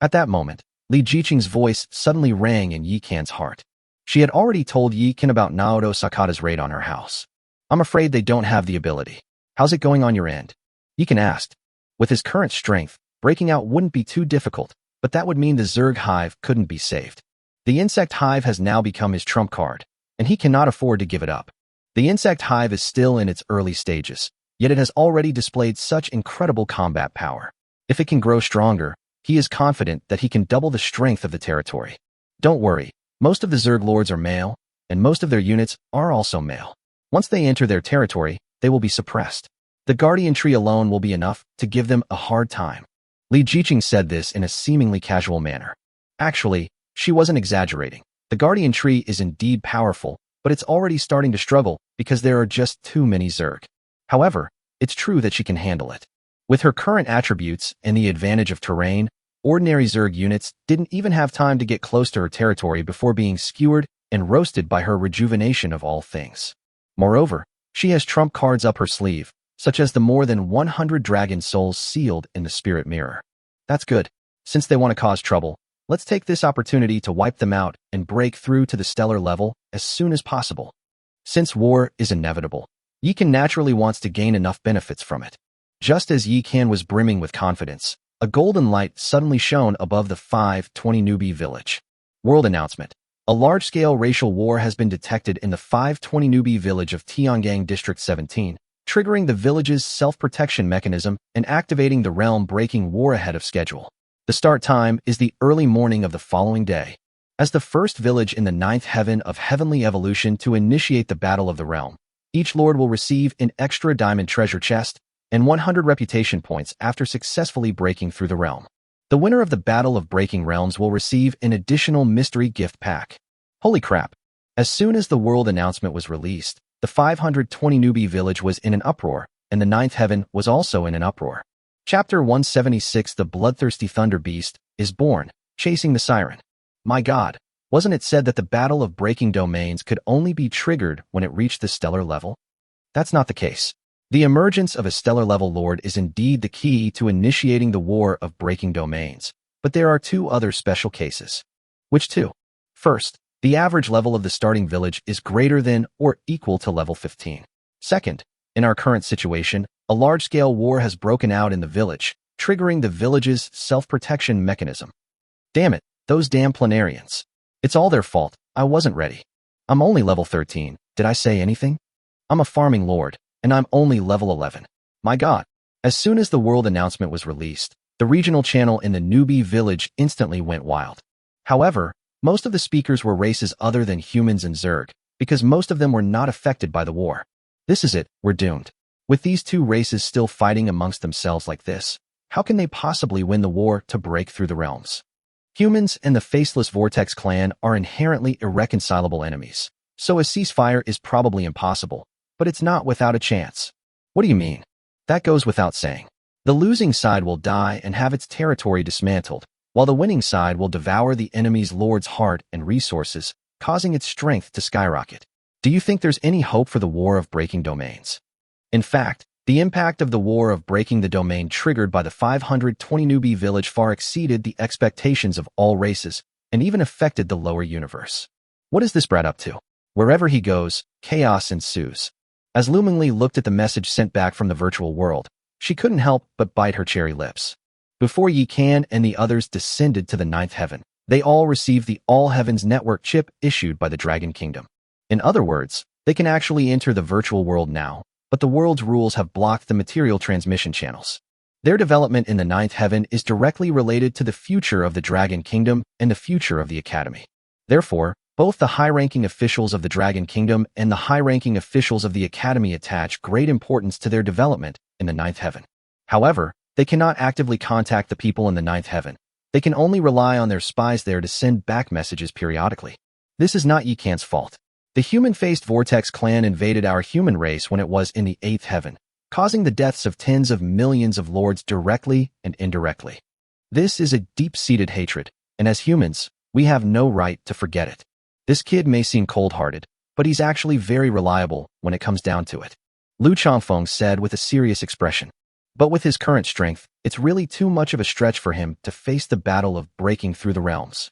At that moment, Li Jiqing's voice suddenly rang in Yikan's heart. She had already told Yikan about Naoto Sakata's raid on her house. I'm afraid they don't have the ability. How's it going on your end? Yikan asked. With his current strength, breaking out wouldn't be too difficult, but that would mean the Zerg hive couldn't be saved. The insect hive has now become his trump card, and he cannot afford to give it up. The insect hive is still in its early stages, yet it has already displayed such incredible combat power. If it can grow stronger, he is confident that he can double the strength of the territory. Don't worry, most of the Zerg lords are male, and most of their units are also male. Once they enter their territory, they will be suppressed. The Guardian Tree alone will be enough to give them a hard time. Li Jiqing said this in a seemingly casual manner. Actually, she wasn't exaggerating. The Guardian Tree is indeed powerful, but it's already starting to struggle because there are just too many Zerg. However, it's true that she can handle it. With her current attributes and the advantage of terrain, ordinary Zerg units didn't even have time to get close to her territory before being skewered and roasted by her rejuvenation of all things. Moreover, she has trump cards up her sleeve, such as the more than 100 dragon souls sealed in the spirit mirror. That's good. Since they want to cause trouble, let's take this opportunity to wipe them out and break through to the stellar level as soon as possible. Since war is inevitable, Yikan naturally wants to gain enough benefits from it. Just as Yikan was brimming with confidence, a golden light suddenly shone above the 520 newbie village. World announcement. A large-scale racial war has been detected in the 520 newbie village of Tiangang District 17, triggering the village's self-protection mechanism and activating the realm-breaking war ahead of schedule. The start time is the early morning of the following day. As the first village in the 9th heaven of heavenly evolution to initiate the Battle of the Realm, each lord will receive an extra diamond treasure chest and 100 reputation points after successfully breaking through the realm. The winner of the Battle of Breaking Realms will receive an additional mystery gift pack. Holy crap! As soon as the world announcement was released, the 520 newbie village was in an uproar, and the 9th heaven was also in an uproar. Chapter 176. The bloodthirsty thunder beast is born, chasing the siren. My god, wasn't it said that the Battle of Breaking Domains could only be triggered when it reached the stellar level? That's not the case. The emergence of a stellar level lord is indeed the key to initiating the War of Breaking Domains, but there are two other special cases. Which two? First, the average level of the starting village is greater than or equal to level 15. Second, in our current situation, a large-scale war has broken out in the village, triggering the village's self-protection mechanism. Damn it, those damn planarians. It's all their fault. I wasn't ready. I'm only level 13. Did I say anything? I'm a farming lord, and I'm only level 11. My god. As soon as the world announcement was released, the regional channel in the newbie village instantly went wild. However, most of the speakers were races other than humans and Zerg, because most of them were not affected by the war. This is it, we're doomed. With these two races still fighting amongst themselves like this, how can they possibly win the war to break through the realms? Humans and the Faceless Vortex clan are inherently irreconcilable enemies, so a ceasefire is probably impossible, but it's not without a chance. What do you mean? That goes without saying. The losing side will die and have its territory dismantled, while the winning side will devour the enemy's lord's heart and resources, causing its strength to skyrocket. Do you think there's any hope for the War of Breaking Domains? In fact, the impact of the War of Breaking the Domain triggered by the 520 newbie village far exceeded the expectations of all races, and even affected the lower universe. What is this brat up to? Wherever he goes, chaos ensues. As Lumingli looked at the message sent back from the virtual world, she couldn't help but bite her cherry lips. Before Yikan and the others descended to the 9th heaven, they all received the All Heavens Network chip issued by the Dragon Kingdom. In other words, they can actually enter the virtual world now, but the world's rules have blocked the material transmission channels. Their development in the 9th heaven is directly related to the future of the Dragon Kingdom and the future of the Academy. Therefore, both the high-ranking officials of the Dragon Kingdom and the high-ranking officials of the Academy attach great importance to their development in the 9th heaven. However, they cannot actively contact the people in the 9th heaven. They can only rely on their spies there to send back messages periodically. This is not Yikan's fault. The human-faced Vortex clan invaded our human race when it was in the 8th heaven, causing the deaths of tens of millions of lords directly and indirectly. This is a deep-seated hatred, and as humans, we have no right to forget it. This kid may seem cold-hearted, but he's actually very reliable when it comes down to it. Lu Changfeng said with a serious expression. But with his current strength, it's really too much of a stretch for him to face the battle of breaking through the realms.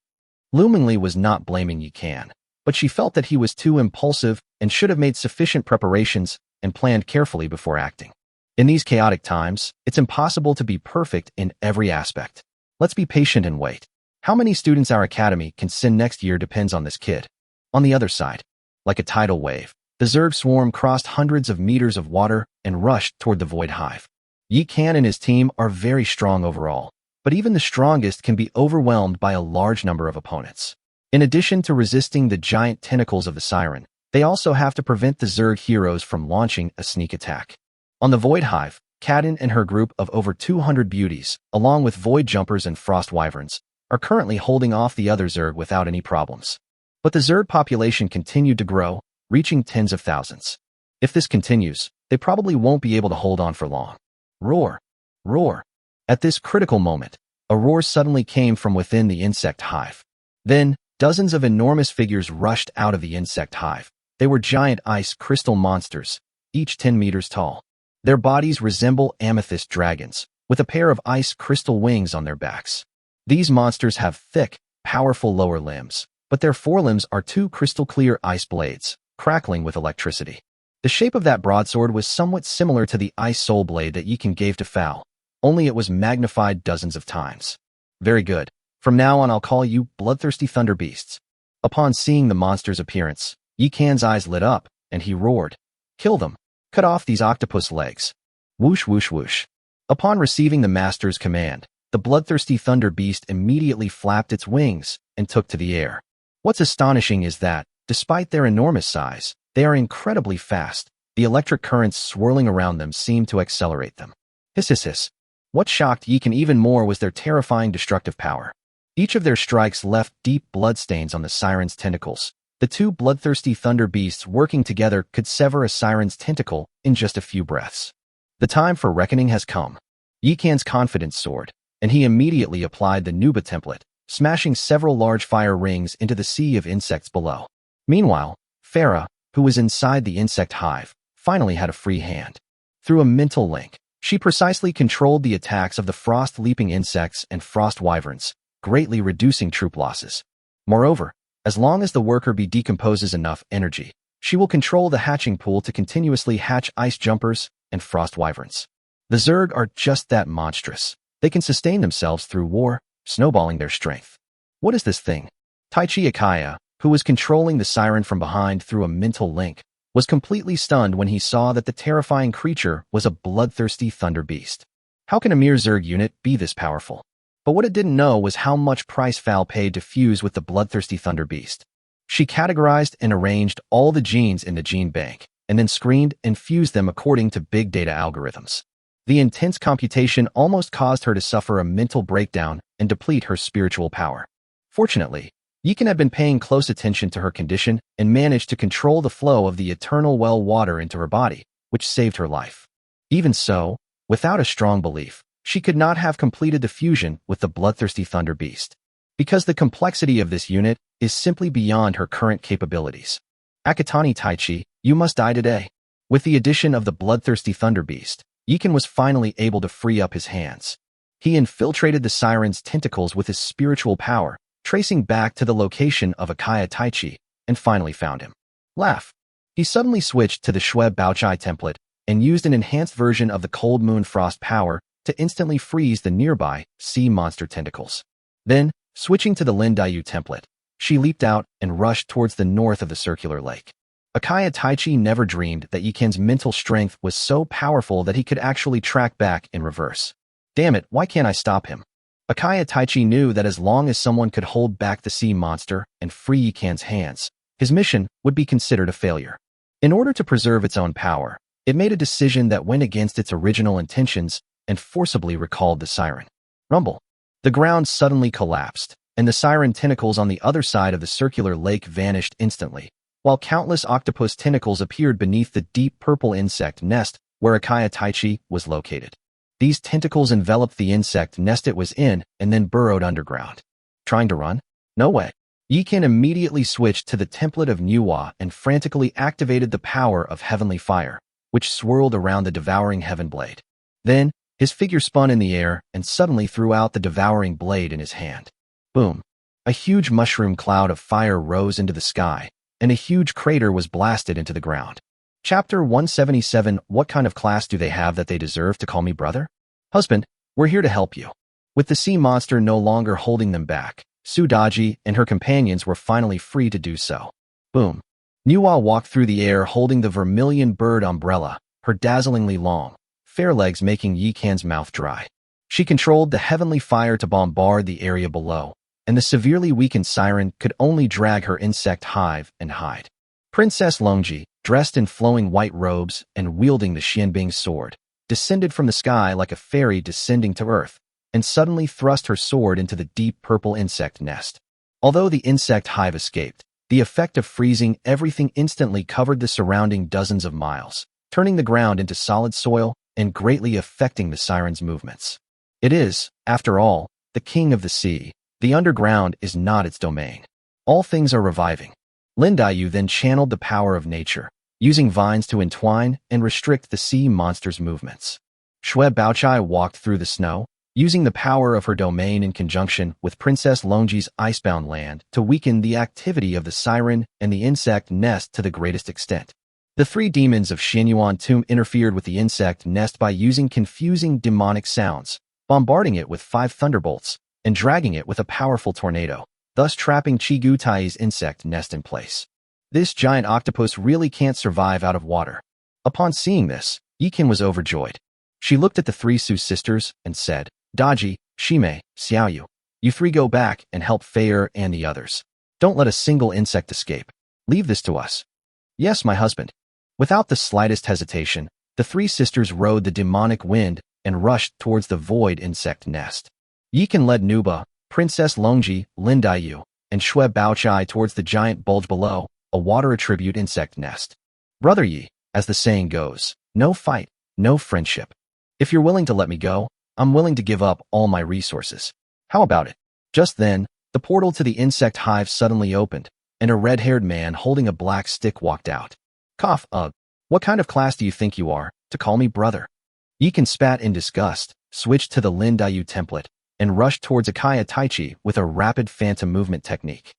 Lumingli was not blaming Yikan, but she felt that he was too impulsive and should have made sufficient preparations and planned carefully before acting. In these chaotic times, it's impossible to be perfect in every aspect. Let's be patient and wait. How many students our academy can send next year depends on this kid. On the other side, like a tidal wave, the Zerg swarm crossed hundreds of meters of water and rushed toward the Void Hive. Yikan and his team are very strong overall, but even the strongest can be overwhelmed by a large number of opponents. In addition to resisting the giant tentacles of the Siren, they also have to prevent the Zerg heroes from launching a sneak attack. On the Void Hive, Kadin and her group of over 200 beauties, along with Void Jumpers and Frost Wyverns, are currently holding off the other Zerg without any problems. But the Zerg population continued to grow, reaching tens of thousands. If this continues, they probably won't be able to hold on for long. Roar! Roar! At this critical moment, a roar suddenly came from within the insect hive. Then, dozens of enormous figures rushed out of the insect hive. They were giant ice crystal monsters, each 10 meters tall. Their bodies resemble amethyst dragons, with a pair of ice crystal wings on their backs. These monsters have thick, powerful lower limbs, but their forelimbs are two crystal-clear ice blades, crackling with electricity. The shape of that broadsword was somewhat similar to the ice soul blade that Yikan gave to Fowl, only it was magnified dozens of times. Very good. From now on I'll call you bloodthirsty thunder beasts. Upon seeing the monster's appearance, Yikan's eyes lit up, and he roared. Kill them. Cut off these octopus legs. Whoosh whoosh whoosh. Upon receiving the master's command, the bloodthirsty thunder beast immediately flapped its wings and took to the air. What's astonishing is that, despite their enormous size, they are incredibly fast. The electric currents swirling around them seem to accelerate them. Hiss hiss hiss. What shocked Yikan even more was their terrifying destructive power. Each of their strikes left deep bloodstains on the siren's tentacles. The two bloodthirsty thunder beasts working together could sever a siren's tentacle in just a few breaths. The time for reckoning has come. Yikan's confidence soared, and he immediately applied the Nuba template, smashing several large fire rings into the sea of insects below. Meanwhile, Farah, who was inside the insect hive, finally had a free hand. Through a mental link, she precisely controlled the attacks of the frost-leaping insects and frost wyverns, greatly reducing troop losses. Moreover, as long as the worker bee decomposes enough energy, she will control the hatching pool to continuously hatch ice jumpers and frost wyverns. The Zerg are just that monstrous. They can sustain themselves through war, snowballing their strength. What is this thing? Taichi Akaya, who was controlling the siren from behind through a mental link, was completely stunned when he saw that the terrifying creature was a bloodthirsty thunder beast. How can a mere Zerg unit be this powerful? But what it didn't know was how much price Fowl paid to fuse with the bloodthirsty thunder beast. She categorized and arranged all the genes in the gene bank, and then screened and fused them according to big data algorithms. The intense computation almost caused her to suffer a mental breakdown and deplete her spiritual power. Fortunately, Yikan had been paying close attention to her condition and managed to control the flow of the eternal well water into her body, which saved her life. Even so, without a strong belief, she could not have completed the fusion with the bloodthirsty thunder beast, because the complexity of this unit is simply beyond her current capabilities. Akatani Taichi, you must die today. With the addition of the bloodthirsty thunder beast, Yikan was finally able to free up his hands. He infiltrated the siren's tentacles with his spiritual power, tracing back to the location of Akaya Taichi, and finally found him. Laugh. He suddenly switched to the Shweb Baochai template and used an enhanced version of the Cold Moon Frost power to instantly freeze the nearby sea monster tentacles. Then, switching to the Lin Dayu template, she leaped out and rushed towards the north of the circular lake. Akaya Taichi never dreamed that Yikan's mental strength was so powerful that he could actually track back in reverse. Damn it, why can't I stop him? Akaya Taichi knew that as long as someone could hold back the sea monster and free Yikan's hands, his mission would be considered a failure. In order to preserve its own power, it made a decision that went against its original intentions and forcibly recalled the siren. Rumble. The ground suddenly collapsed, and the siren tentacles on the other side of the circular lake vanished instantly, while countless octopus tentacles appeared beneath the deep purple insect nest where Akaya Taichi was located. These tentacles enveloped the insect nest it was in and then burrowed underground. Trying to run? No way. Yikan immediately switched to the template of Manhwa and frantically activated the power of heavenly fire, which swirled around the devouring heaven blade. Then, his figure spun in the air and suddenly threw out the devouring blade in his hand. Boom. A huge mushroom cloud of fire rose into the sky, and a huge crater was blasted into the ground. Chapter 177. What kind of class do they have that they deserve to call me brother? Husband, we're here to help you. With the sea monster no longer holding them back, Sudaji and her companions were finally free to do so. Boom. Manhwa walked through the air holding the vermilion bird umbrella, her dazzlingly long, fair legs making Yikan's mouth dry. She controlled the heavenly fire to bombard the area below, and the severely weakened siren could only drag her insect hive and hide. Princess Longji, dressed in flowing white robes and wielding the Xianbing sword, descended from the sky like a fairy descending to earth, and suddenly thrust her sword into the deep purple insect nest. Although the insect hive escaped, the effect of freezing everything instantly covered the surrounding dozens of miles, turning the ground into solid soil and greatly affecting the siren's movements. It is, after all, the king of the sea. The underground is not its domain. All things are reviving. Lin Dayu then channeled the power of nature, using vines to entwine and restrict the sea monster's movements. Shui Baochai walked through the snow, using the power of her domain in conjunction with Princess Longji's icebound land to weaken the activity of the siren and the insect nest to the greatest extent. The three demons of Xianyuan Tomb interfered with the insect nest by using confusing demonic sounds, bombarding it with 5 thunderbolts, and dragging it with a powerful tornado, thus trapping Chigutai's insect nest in place. This giant octopus really can't survive out of water. Upon seeing this, Yikin was overjoyed. She looked at the 3 Su sisters and said, Daji, Shime, Xiaoyu, you 3 go back and help Feier and the others. Don't let a single insect escape. Leave this to us. Yes, my husband. Without the slightest hesitation, the 3 sisters rode the demonic wind and rushed towards the void insect nest. Yikin led Nuba, Princess Longji, Lin Daiyu, and Shui Baochai towards the giant bulge below, a water attribute insect nest. Brother Yi, as the saying goes, no fight, no friendship. If you're willing to let me go, I'm willing to give up all my resources. How about it? Just then, the portal to the insect hive suddenly opened, and a red-haired man holding a black stick walked out. Cough, ugh. What kind of class do you think you are, to call me brother? Yikin spat in disgust, switched to the Lin Daiyu template, and rushed towards Akaya Taichi with a rapid phantom movement technique.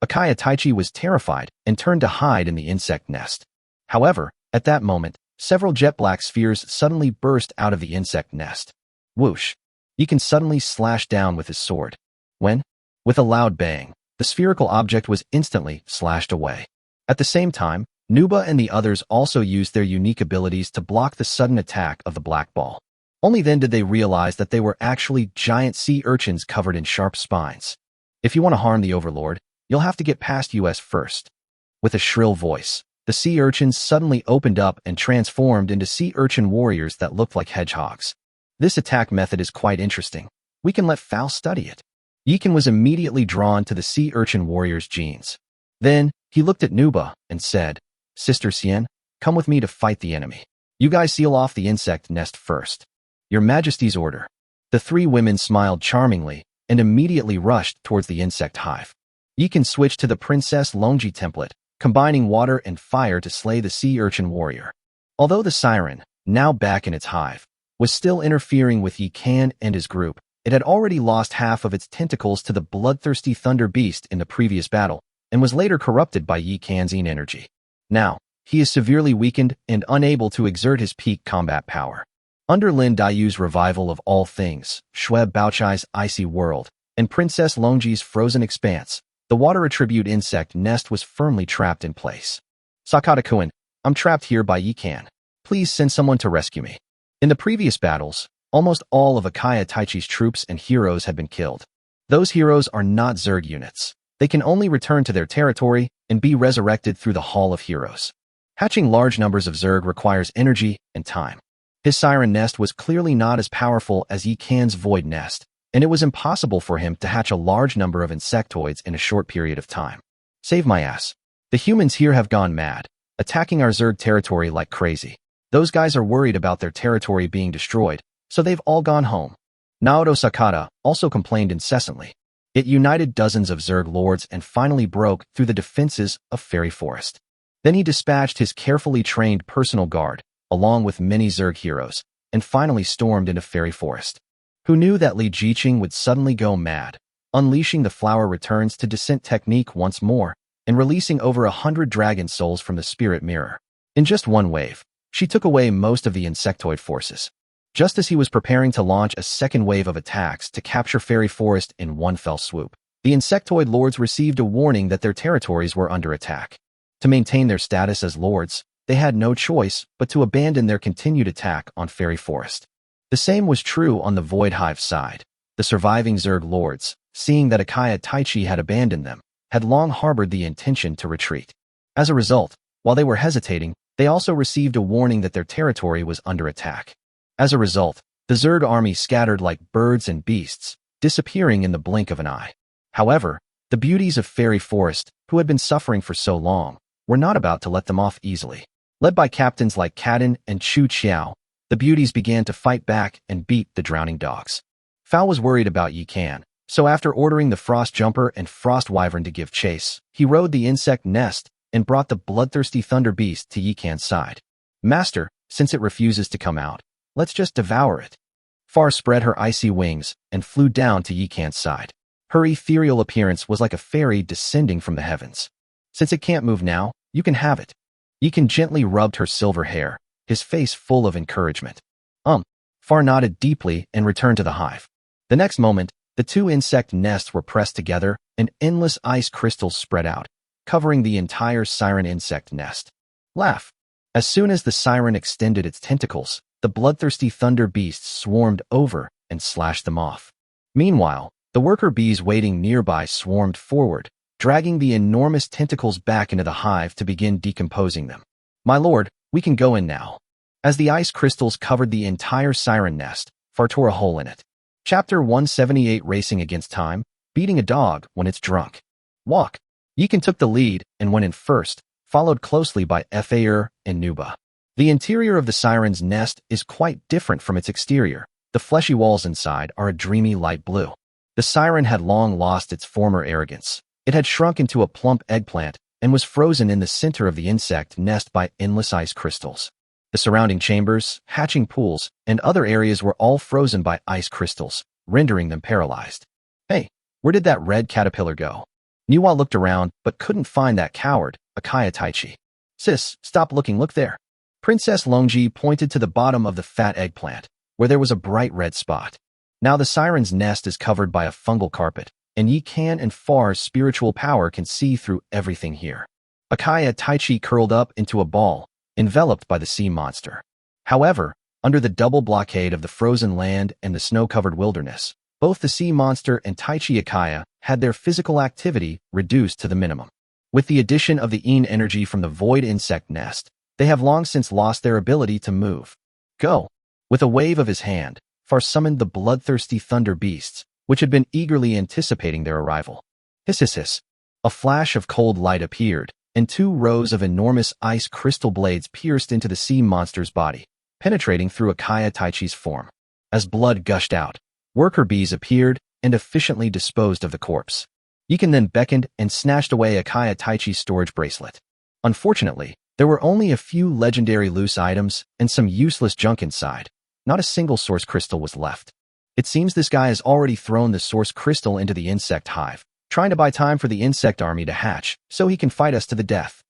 Akaya Taichi was terrified and turned to hide in the insect nest. However, at that moment, several jet black spheres suddenly burst out of the insect nest. Whoosh! Yikin suddenly slashed down with his sword. With a loud bang, the spherical object was instantly slashed away. At the same time, Nuba and the others also used their unique abilities to block the sudden attack of the black ball. Only then did they realize that they were actually giant sea urchins covered in sharp spines. If you want to harm the Overlord, you'll have to get past us first. With a shrill voice, the sea urchins suddenly opened up and transformed into sea urchin warriors that looked like hedgehogs. This attack method is quite interesting. We can let Faust study it. Yikin was immediately drawn to the sea urchin warrior's genes. Then, he looked at Nuba and said, Sister Xian, come with me to fight the enemy. You guys seal off the insect nest first. Your Majesty's order. The 3 women smiled charmingly and immediately rushed towards the insect hive. Yikin switched to the Princess Longji template, combining water and fire to slay the sea urchin warrior. Although the siren, now back in its hive, was still interfering with Yikan and his group, it had already lost half of its tentacles to the bloodthirsty thunder beast in the previous battle, and was later corrupted by Yikan's energy. Now, he is severely weakened and unable to exert his peak combat power. Under Lin Daiyu's revival of all things, Shui Baochai's icy world, and Princess Longji's frozen expanse, the water attribute insect nest was firmly trapped in place. Sakata-kun, I'm trapped here by Yikan. Please send someone to rescue me. In the previous battles, almost all of Akaya Taichi's troops and heroes had been killed. Those heroes are not Zerg units. They can only return to their territory and be resurrected through the Hall of Heroes. Hatching large numbers of Zerg requires energy and time. His siren nest was clearly not as powerful as Yikan's void nest, and it was impossible for him to hatch a large number of insectoids in a short period of time. Save my ass. The humans here have gone mad, attacking our Zerg territory like crazy. Those guys are worried about their territory being destroyed, so they've all gone home. Naoto Sakata also complained incessantly. It united dozens of Zerg lords and finally broke through the defenses of Fairy Forest. Then he dispatched his carefully trained personal guard, along with many Zerg heroes, and finally stormed into Fairy Forest. Who knew that Li Jiqing would suddenly go mad, unleashing the flower returns to descent technique once more, and releasing over 100 dragon souls from the spirit mirror. In just one wave, she took away most of the insectoid forces. Just as he was preparing to launch a second wave of attacks to capture Fairy Forest in one fell swoop, the insectoid lords received a warning that their territories were under attack. To maintain their status as lords, they had no choice but to abandon their continued attack on Fairy Forest. The same was true on the Void Hive side. The surviving Zerg lords, seeing that Akaya Taichi had abandoned them, had long harbored the intention to retreat. As a result, while they were hesitating, they also received a warning that their territory was under attack. As a result, the Zerg army scattered like birds and beasts, disappearing in the blink of an eye. However, the beauties of Fairy Forest, who had been suffering for so long, were not about to let them off easily. Led by captains like Kaden and Chu Qiao, the beauties began to fight back and beat the drowning dogs. Fao was worried about Yikan, so after ordering the Frost Jumper and Frost Wyvern to give chase, he rode the insect nest and brought the bloodthirsty Thunder Beast to Yikan's side. Master, since it refuses to come out, Let's just devour it. Far spread her icy wings and flew down to Yi Can's side. Her ethereal appearance was like a fairy descending from the heavens. Since it can't move now, you can have it. Yi Can gently rubbed her silver hair, his face full of encouragement. Far nodded deeply and returned to the hive. The next moment, the two insect nests were pressed together and endless ice crystals spread out, covering the entire siren insect nest. Laugh. As soon as the siren extended its tentacles, the bloodthirsty thunder beasts swarmed over and slashed them off. Meanwhile, the worker bees waiting nearby swarmed forward, dragging the enormous tentacles back into the hive to begin decomposing them. My lord, we can go in now. As the ice crystals covered the entire siren nest, Far tore a hole in it. Chapter 178 Racing Against Time, Beating a Dog When It's Drunk. Walk. Yi Can took the lead and went in first, followed closely by Faer and Nuba. The interior of the siren's nest is quite different from its exterior. The fleshy walls inside are a dreamy light blue. The siren had long lost its former arrogance. It had shrunk into a plump eggplant and was frozen in the center of the insect nest by endless ice crystals. The surrounding chambers, hatching pools, and other areas were all frozen by ice crystals, rendering them paralyzed. Hey, where did that red caterpillar go? Nuwa looked around but couldn't find that coward, Akaya Taichi. Sis, stop looking, look there. Princess Longji pointed to the bottom of the fat eggplant, where there was a bright red spot. Now the siren's nest is covered by a fungal carpet, and Yi Can and Far's spiritual power can see through everything here. Akaya Taichi curled up into a ball, enveloped by the sea monster. However, under the double blockade of the frozen land and the snow-covered wilderness, both the sea monster and Taichi Akaya had their physical activity reduced to the minimum. With the addition of the Een energy from the void insect nest, they have long since lost their ability to move. Go! With a wave of his hand, Far summoned the bloodthirsty thunder beasts, which had been eagerly anticipating their arrival. Hiss hiss hiss. A flash of cold light appeared, and 2 rows of enormous ice crystal blades pierced into the sea monster's body, penetrating through Akaya Taichi's form. As blood gushed out, worker bees appeared and efficiently disposed of the corpse. Yi Can then beckoned and snatched away Akaya Taichi's storage bracelet. Unfortunately, there were only a few legendary loose items and some useless junk inside. Not a single source crystal was left. It seems this guy has already thrown the source crystal into the insect hive, trying to buy time for the insect army to hatch so he can fight us to the death.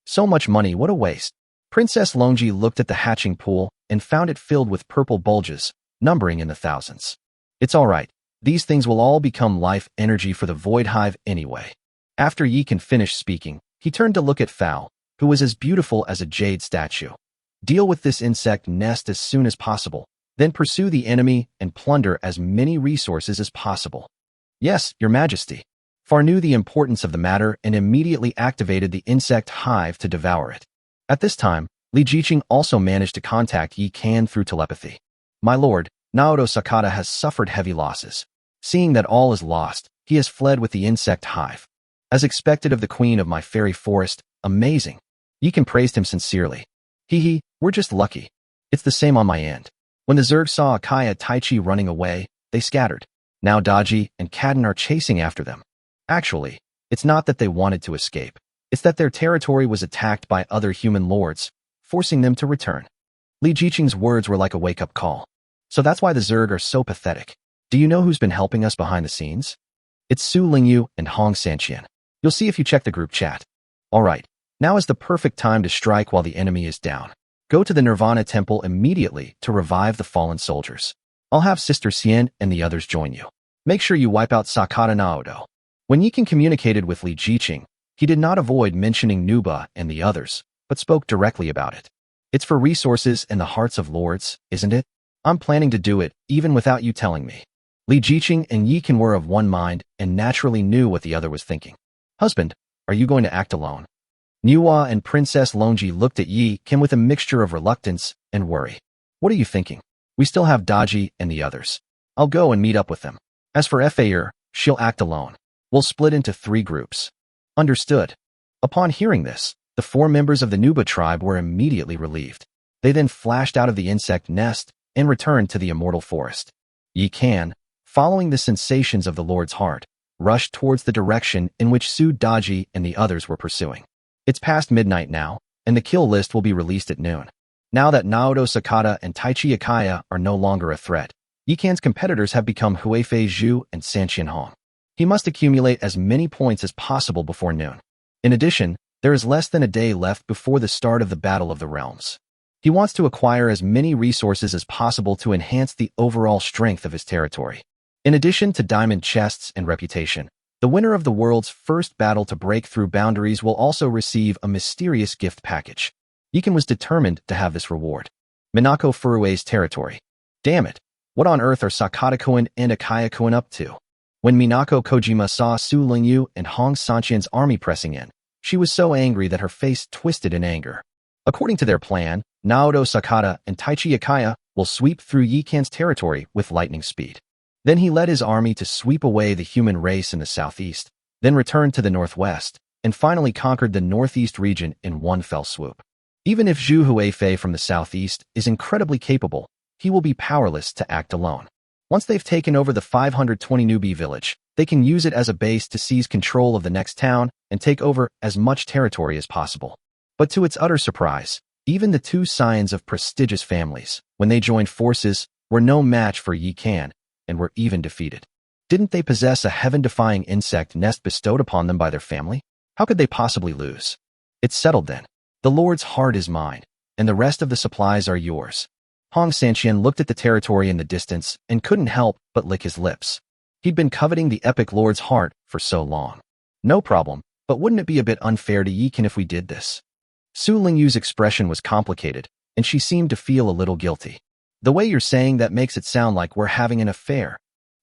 So much money, what a waste. Princess Longji looked at the hatching pool and found it filled with purple bulges, numbering in the thousands. It's all right. These things will all become life energy for the void hive anyway. After Yi Can finished speaking, he turned to look at Fao, who was as beautiful as a jade statue. Deal with this insect nest as soon as possible, then pursue the enemy and plunder as many resources as possible. Yes, Your Majesty. Far knew the importance of the matter and immediately activated the insect hive to devour it. At this time, Li Jiqing also managed to contact Yi Can through telepathy. My lord, Naoto Sakata has suffered heavy losses. Seeing that all is lost, he has fled with the insect hive. As expected of the queen of my fairy forest, amazing. Yi Can praised him sincerely. Hee, we're just lucky. It's the same on my end. When the Zerg saw Akaya Taichi running away, they scattered. Now Daji and Kadin are chasing after them. Actually, it's not that they wanted to escape. It's that their territory was attacked by other human lords, forcing them to return. Li Jiqing's words were like a wake-up call. So that's why the Zerg are so pathetic. Do you know who's been helping us behind the scenes? It's Su Lingyu and Hong Sanqian. You'll see if you check the group chat. Alright, now is the perfect time to strike while the enemy is down. Go to the Nirvana Temple immediately to revive the fallen soldiers. I'll have Sister Xian and the others join you. Make sure you wipe out Sakata Naoto. When Yi Can communicated with Li Jiqing, he did not avoid mentioning Nuba and the others, but spoke directly about it. It's for resources and the hearts of lords, isn't it? I'm planning to do it, even without you telling me. Li Jiqing and Yi Can were of one mind and naturally knew what the other was thinking. Husband, are you going to act alone? Nuwa and Princess Longji looked at Yi Can with a mixture of reluctance and worry. What are you thinking? We still have Daji and the others. I'll go and meet up with them. As for Faer, she'll act alone. We'll split into 3 groups. Understood. Upon hearing this, the 4 members of the Nuba tribe were immediately relieved. They then flashed out of the insect nest and returned to the immortal forest. Yi Can, following the sensations of the Lord's heart, rushed towards the direction in which Su Daji and the others were pursuing. It's past midnight now, and the kill list will be released at noon. Now that Naoto Sakata and Taichi Akaya are no longer a threat, Yikan's competitors have become Huifei Zhu and Sanqian Hong. He must accumulate as many points as possible before noon. In addition, there is less than a day left before the start of the Battle of the Realms. He wants to acquire as many resources as possible to enhance the overall strength of his territory. In addition to diamond chests and reputation, the winner of the world's first battle to break through boundaries will also receive a mysterious gift package. Yikan was determined to have this reward. Minako Furue's territory. Damn it! What on earth are Sakata-kun and Akaya-kun up to? When Minako Kojima saw Su Lingyu and Hong Sanqian's army pressing in, she was so angry that her face twisted in anger. According to their plan, Naoto Sakata and Taichi Akaya will sweep through Yikan's territory with lightning speed. Then he led his army to sweep away the human race in the southeast, then returned to the northwest, and finally conquered the northeast region in one fell swoop. Even if Zhu Huifei from the southeast is incredibly capable, he will be powerless to act alone. Once they've taken over the 520 newbie village, they can use it as a base to seize control of the next town and take over as much territory as possible. But to its utter surprise, even the two scions of prestigious families, when they joined forces, were no match for Yikan and were even defeated. Didn't they possess a heaven-defying insect nest bestowed upon them by their family? How could they possibly lose? It's settled then. The Lord's heart is mine, and the rest of the supplies are yours. Hong Sanqian looked at the territory in the distance and couldn't help but lick his lips. He'd been coveting the epic Lord's heart for so long. No problem, but wouldn't it be a bit unfair to Yikan if we did this? Su Lingyu's expression was complicated, and she seemed to feel a little guilty. The way you're saying that makes it sound like we're having an affair.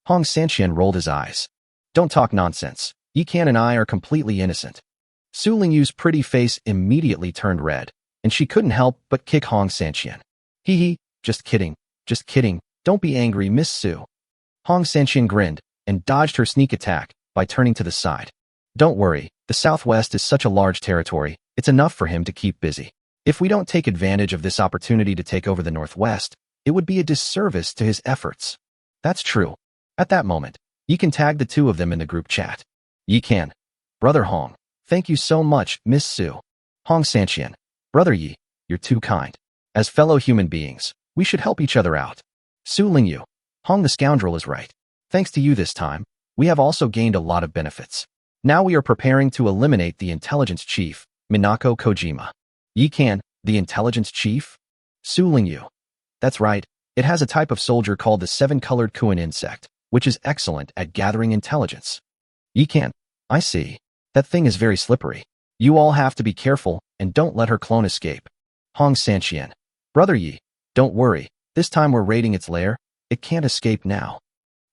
Hong Sanqian rolled his eyes. Don't talk nonsense. Yikan and I are completely innocent. Su Lingyu's pretty face immediately turned red, and she couldn't help but kick Hong Sanqian. Hee, just kidding, don't be angry, Miss Su. Hong Sanqian grinned and dodged her sneak attack by turning to the side. Don't worry, the southwest is such a large territory, it's enough for him to keep busy. If we don't take advantage of this opportunity to take over the northwest, it would be a disservice to his efforts. That's true. At that moment, Yikan tagged the two of them in the group chat. Yikan, Brother Hong, thank you so much, Miss Su. Hong Sanqian, Brother Yi, you're too kind. As fellow human beings, we should help each other out. Su Lingyu, Hong the scoundrel is right. Thanks to you this time, we have also gained a lot of benefits. Now we are preparing to eliminate the intelligence chief, Minako Kojima. Yikan, the intelligence chief? Su Lingyu. That's right, it has a type of soldier called the seven-colored Kuan insect, which is excellent at gathering intelligence. Yikan, I see. That thing is very slippery. You all have to be careful and don't let her clone escape. Hong Sanqian. Brother Yi, don't worry, this time we're raiding its lair, it can't escape now.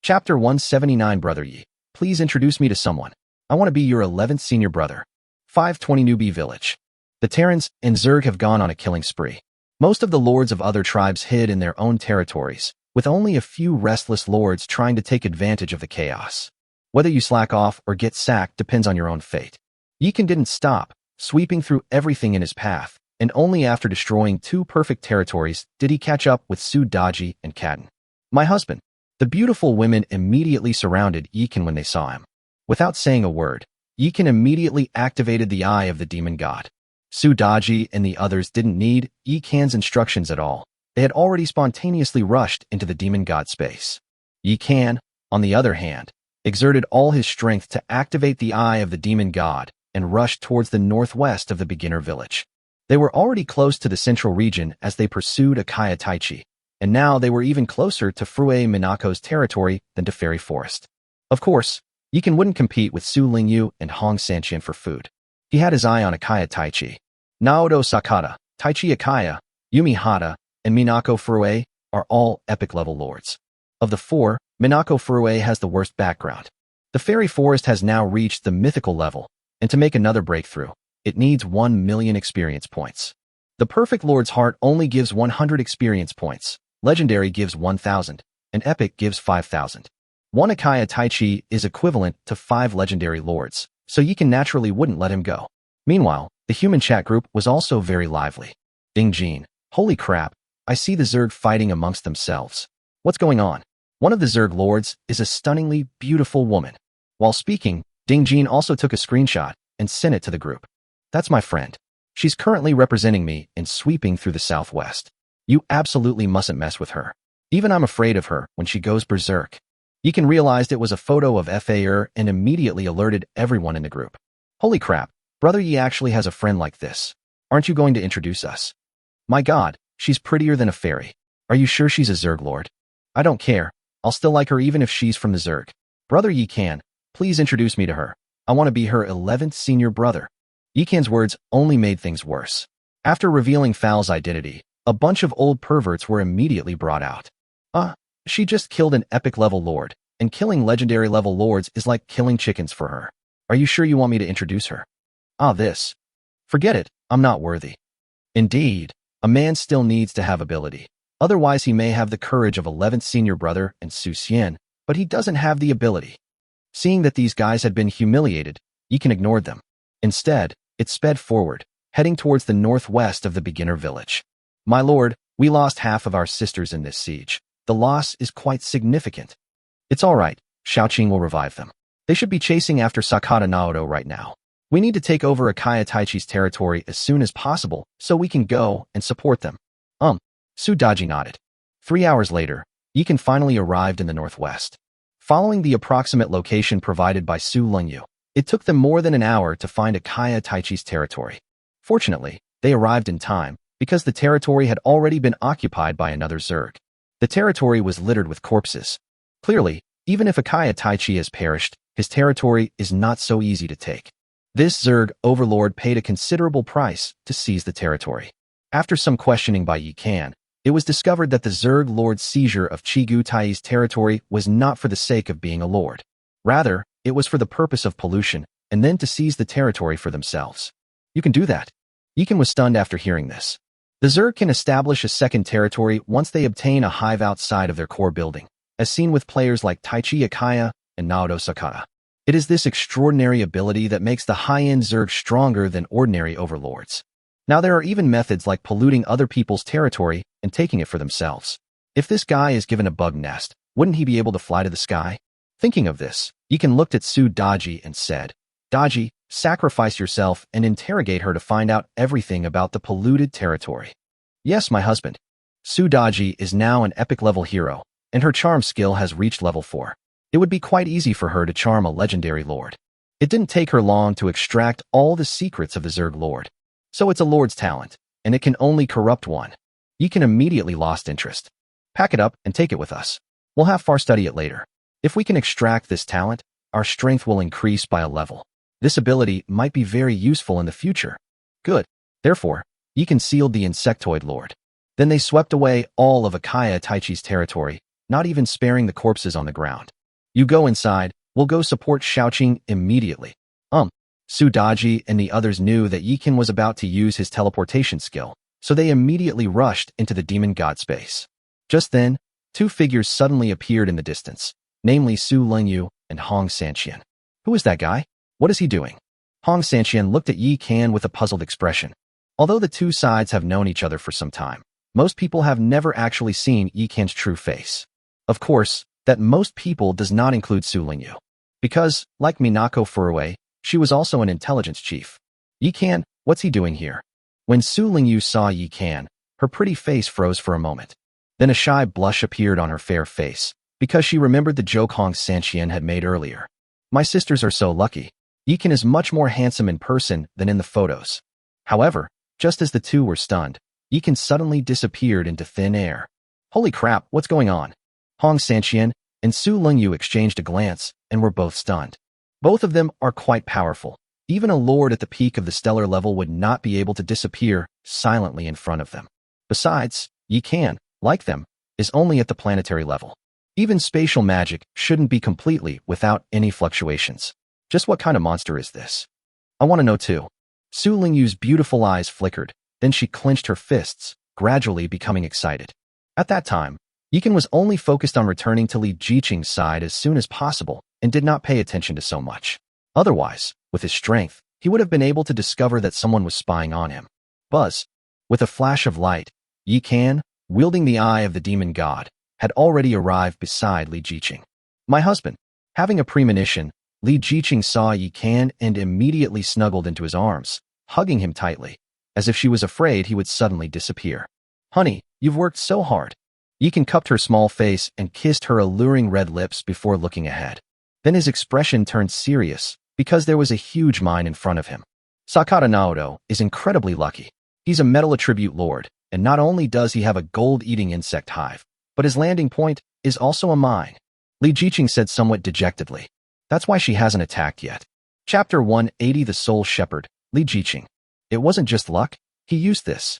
Chapter 179 Brother Yi, please introduce me to someone. I want to be your 11th senior brother. 520 Newbie Village. The Terrans and Zerg have gone on a killing spree. Most of the lords of other tribes hid in their own territories, with only a few restless lords trying to take advantage of the chaos. Whether you slack off or get sacked depends on your own fate. Yikan didn't stop, sweeping through everything in his path, and only after destroying 2 perfect territories did he catch up with Su Daji and Kaden. My husband. The beautiful women immediately surrounded Yikan when they saw him. Without saying a word, Yikan immediately activated the eye of the demon god. Su Daji and the others didn't need Yikan's instructions at all. They had already spontaneously rushed into the demon god space. Yikan, on the other hand, exerted all his strength to activate the eye of the demon god and rushed towards the northwest of the beginner village. They were already close to the central region as they pursued Akaya Taichi, and now they were even closer to Frue Minako's territory than to Fairy Forest. Of course, Yikan wouldn't compete with Su Lingyu and Hong Sanqian for food. He had his eye on Akaya Taichi. Naoto Sakata, Taichi Akaya, Yumi Hata, and Minako Furue are all epic-level lords. Of the 4, Minako Furue has the worst background. The Fairy Forest has now reached the mythical level, and to make another breakthrough, it needs 1 million experience points. The Perfect Lord's Heart only gives 100 experience points, Legendary gives 1,000, and Epic gives 5,000. 1 Akaya Taichi is equivalent to 5 Legendary Lords, so Yikan naturally wouldn't let him go. Meanwhile, the human chat group was also very lively. Ding Jin, holy crap, I see the Zerg fighting amongst themselves. What's going on? One of the Zerg lords is a stunningly beautiful woman. While speaking, Ding Jin also took a screenshot and sent it to the group. That's my friend. She's currently representing me and sweeping through the southwest. You absolutely mustn't mess with her. Even I'm afraid of her when she goes berserk. Yikan realized it was a photo of FAR and immediately alerted everyone in the group. Holy crap, Brother Yi actually has a friend like this. Aren't you going to introduce us? My god, she's prettier than a fairy. Are you sure she's a Zerg lord? I don't care. I'll still like her even if she's from the Zerg. Brother Yikan, please introduce me to her. I want to be her 11th senior brother. Yikan's words only made things worse. After revealing Fal's identity, a bunch of old perverts were immediately brought out. She just killed an epic level lord, and killing legendary level lords is like killing chickens for her. Are you sure you want me to introduce her? This. Forget it, I'm not worthy. Indeed, a man still needs to have ability. Otherwise he may have the courage of 11th senior brother and Su Xian, but he doesn't have the ability. Seeing that these guys had been humiliated, Yikan ignored them. Instead, it sped forward, heading towards the northwest of the beginner village. My lord, we lost half of our sisters in this siege. The loss is quite significant. It's all right, Xiaoqing will revive them. They should be chasing after Sakata Naoto right now. We need to take over Akaya Taichi's territory as soon as possible so we can go and support them. Su Daji nodded. 3 hours later, Yikan finally arrived in the northwest. Following the approximate location provided by Su Lengyu, it took them more than an hour to find Akaya Taichi's territory. Fortunately, they arrived in time because the territory had already been occupied by another Zerg. The territory was littered with corpses. Clearly, even if Akaya Taichi has perished, his territory is not so easy to take. This Zerg overlord paid a considerable price to seize the territory. After some questioning by Yikan, it was discovered that the Zerg lord's seizure of Chigu Tai's territory was not for the sake of being a lord. Rather, it was for the purpose of pollution, and then to seize the territory for themselves. You can do that. Yikan was stunned after hearing this. The Zerg can establish a second territory once they obtain a hive outside of their core building, as seen with players like Taichi Akaya and Naoto Sakata. It is this extraordinary ability that makes the high-end Zerg stronger than ordinary overlords. Now there are even methods like polluting other people's territory and taking it for themselves. If this guy is given a bug nest, wouldn't he be able to fly to the sky? Thinking of this, Yikan looked at Su Daji and said, Daji, sacrifice yourself and interrogate her to find out everything about the polluted territory. Yes, my husband. Su Daji is now an epic level hero, and her charm skill has reached level 4. It would be quite easy for her to charm a legendary lord. It didn't take her long to extract all the secrets of the Zerg lord. So it's a lord's talent, and it can only corrupt one. Yikan immediately lost interest. Pack it up and take it with us. We'll have Far study it later. If we can extract this talent, our strength will increase by a level. This ability might be very useful in the future. Good. Therefore, Yikan sealed the insectoid lord. Then they swept away all of Akaya Taichi's territory, not even sparing the corpses on the ground. You go inside, we'll go support Xiaoqing immediately. Su Daji and the others knew that Yikan was about to use his teleportation skill, so they immediately rushed into the demon god space. Just then, 2 figures suddenly appeared in the distance, namely Su Lengyu and Hong Sanqian. Who is that guy? What is he doing? Hong Sanqian looked at Yikan with a puzzled expression. Although the two sides have known each other for some time, most people have never actually seen Yikan's true face. Of course, that most people does not include Su Lengyu. Because, like Minako Furue, she was also an intelligence chief. Yikan, what's he doing here? When Su Lengyu saw Yikan, her pretty face froze for a moment. Then a shy blush appeared on her fair face, because she remembered the joke Hong Sanqian had made earlier. My sisters are so lucky. Yikan is much more handsome in person than in the photos. However, just as the two were stunned, Yikan suddenly disappeared into thin air. Holy crap, what's going on? Hong Sanqian and Su Lengyu exchanged a glance and were both stunned. Both of them are quite powerful. Even a lord at the peak of the stellar level would not be able to disappear silently in front of them. Besides, Yikan, like them, is only at the planetary level. Even spatial magic shouldn't be completely without any fluctuations. Just what kind of monster is this? I want to know too. Su Lengyu's beautiful eyes flickered, then she clenched her fists, gradually becoming excited. At that time, Yikan was only focused on returning to Li Jiqing's side as soon as possible and did not pay attention to so much. Otherwise, with his strength, he would have been able to discover that someone was spying on him. Buzz. With a flash of light, Yikan, wielding the eye of the demon god, had already arrived beside Li Jiqing. My husband. Having a premonition, Li Jiqing saw Yikan and immediately snuggled into his arms, hugging him tightly. as if she was afraid he would suddenly disappear. Honey, you've worked so hard. Yikan cupped her small face and kissed her alluring red lips before looking ahead. Then his expression turned serious, because there was a huge mine in front of him. Sakata Naoto is incredibly lucky. He's a metal attribute lord, and not only does he have a gold-eating insect hive, but his landing point is also a mine. Li Jiqing said somewhat dejectedly. That's why she hasn't attacked yet. Chapter 180 The Soul Shepherd, Li Jiqing. It wasn't just luck, he used this.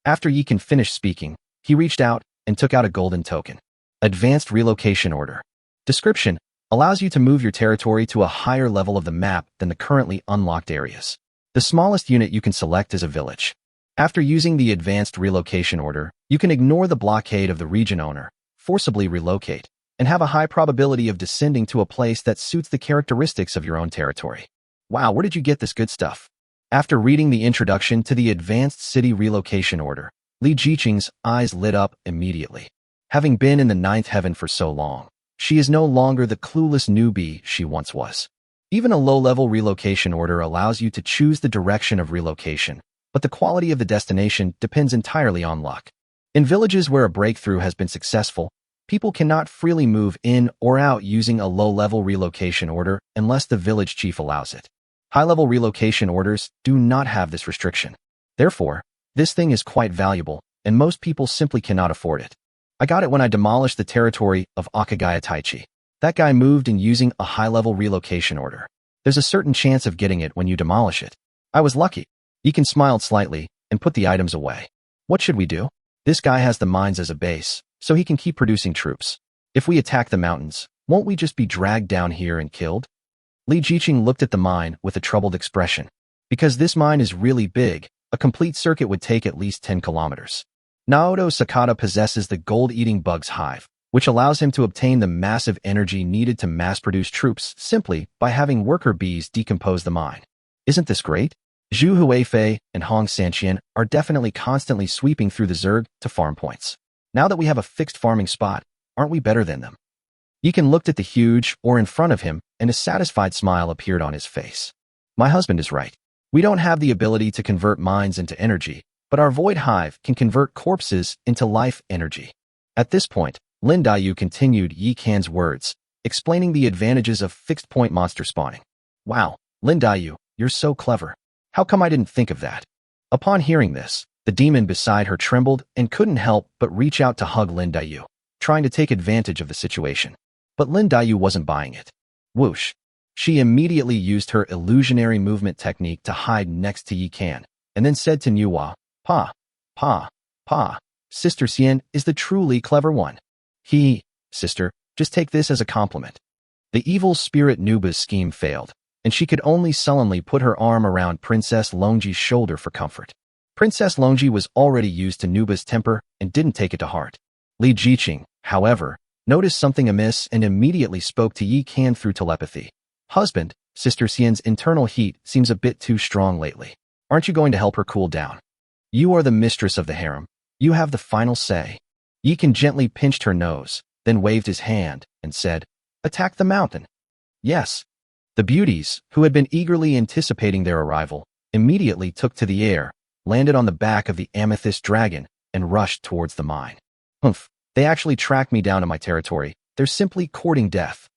After Yikan finished speaking, he reached out and took out a golden token. Advanced Relocation Order. Description: allows you to move your territory to a higher level of the map than the currently unlocked areas. The smallest unit you can select is a village. After using the Advanced Relocation Order, you can ignore the blockade of the region owner, forcibly relocate, and have a high probability of descending to a place that suits the characteristics of your own territory. Wow, where did you get this good stuff? After reading the introduction to the Advanced City Relocation Order, Li Jiqing's eyes lit up immediately. Having been in the ninth heaven for so long, she is no longer the clueless newbie she once was. Even a low-level relocation order allows you to choose the direction of relocation, but the quality of the destination depends entirely on luck. In villages where a breakthrough has been successful, people cannot freely move in or out using a low-level relocation order unless the village chief allows it. High-level relocation orders do not have this restriction. Therefore, this thing is quite valuable, and most people simply cannot afford it. I got it when I demolished the territory of Akagaya Taichi. That guy moved in using a high-level relocation order. There's a certain chance of getting it when you demolish it. I was lucky. Yikan smiled slightly and put the items away. What should we do? This guy has the mines as a base, so he can keep producing troops. If we attack the mountains, won't we just be dragged down here and killed? Li Jiqing looked at the mine with a troubled expression. Because this mine is really big, a complete circuit would take at least 10 kilometers. Naoto Sakata possesses the gold-eating bug's hive, which allows him to obtain the massive energy needed to mass-produce troops simply by having worker bees decompose the mine. Isn't this great? Zhu Huifei and Hong Sanqian are definitely constantly sweeping through the Zerg to farm points. Now that we have a fixed farming spot, aren't we better than them? Yikan looked at the huge ore in front of him, and a satisfied smile appeared on his face. My husband is right. We don't have the ability to convert mines into energy, but our void hive can convert corpses into life energy. At this point, Lin Daiyu continued Yikan's words, explaining the advantages of fixed-point monster spawning. Wow, Lin Daiyu, you're so clever. How come I didn't think of that? Upon hearing this, the demon beside her trembled and couldn't help but reach out to hug Lin Daiyu, trying to take advantage of the situation. But Lin Daiyu wasn't buying it. Whoosh. She immediately used her illusionary movement technique to hide next to Yikan, and then said to Nuwa, Pa, Sister Xian is the truly clever one. Sister, just take this as a compliment. The evil spirit Nuba's scheme failed, and she could only sullenly put her arm around Princess Longji's shoulder for comfort. Princess Longji was already used to Nuba's temper and didn't take it to heart. Li Jiqing, however, noticed something amiss and immediately spoke to Yikan through telepathy. Husband, Sister Xian's internal heat seems a bit too strong lately. Aren't you going to help her cool down? You are the mistress of the harem. You have the final say. Yikan gently pinched her nose, then waved his hand and said, Attack the mountain. Yes. The beauties, who had been eagerly anticipating their arrival, immediately took to the air, landed on the back of the amethyst dragon, and rushed towards the mine. Humph, they actually tracked me down to my territory. They're simply courting death.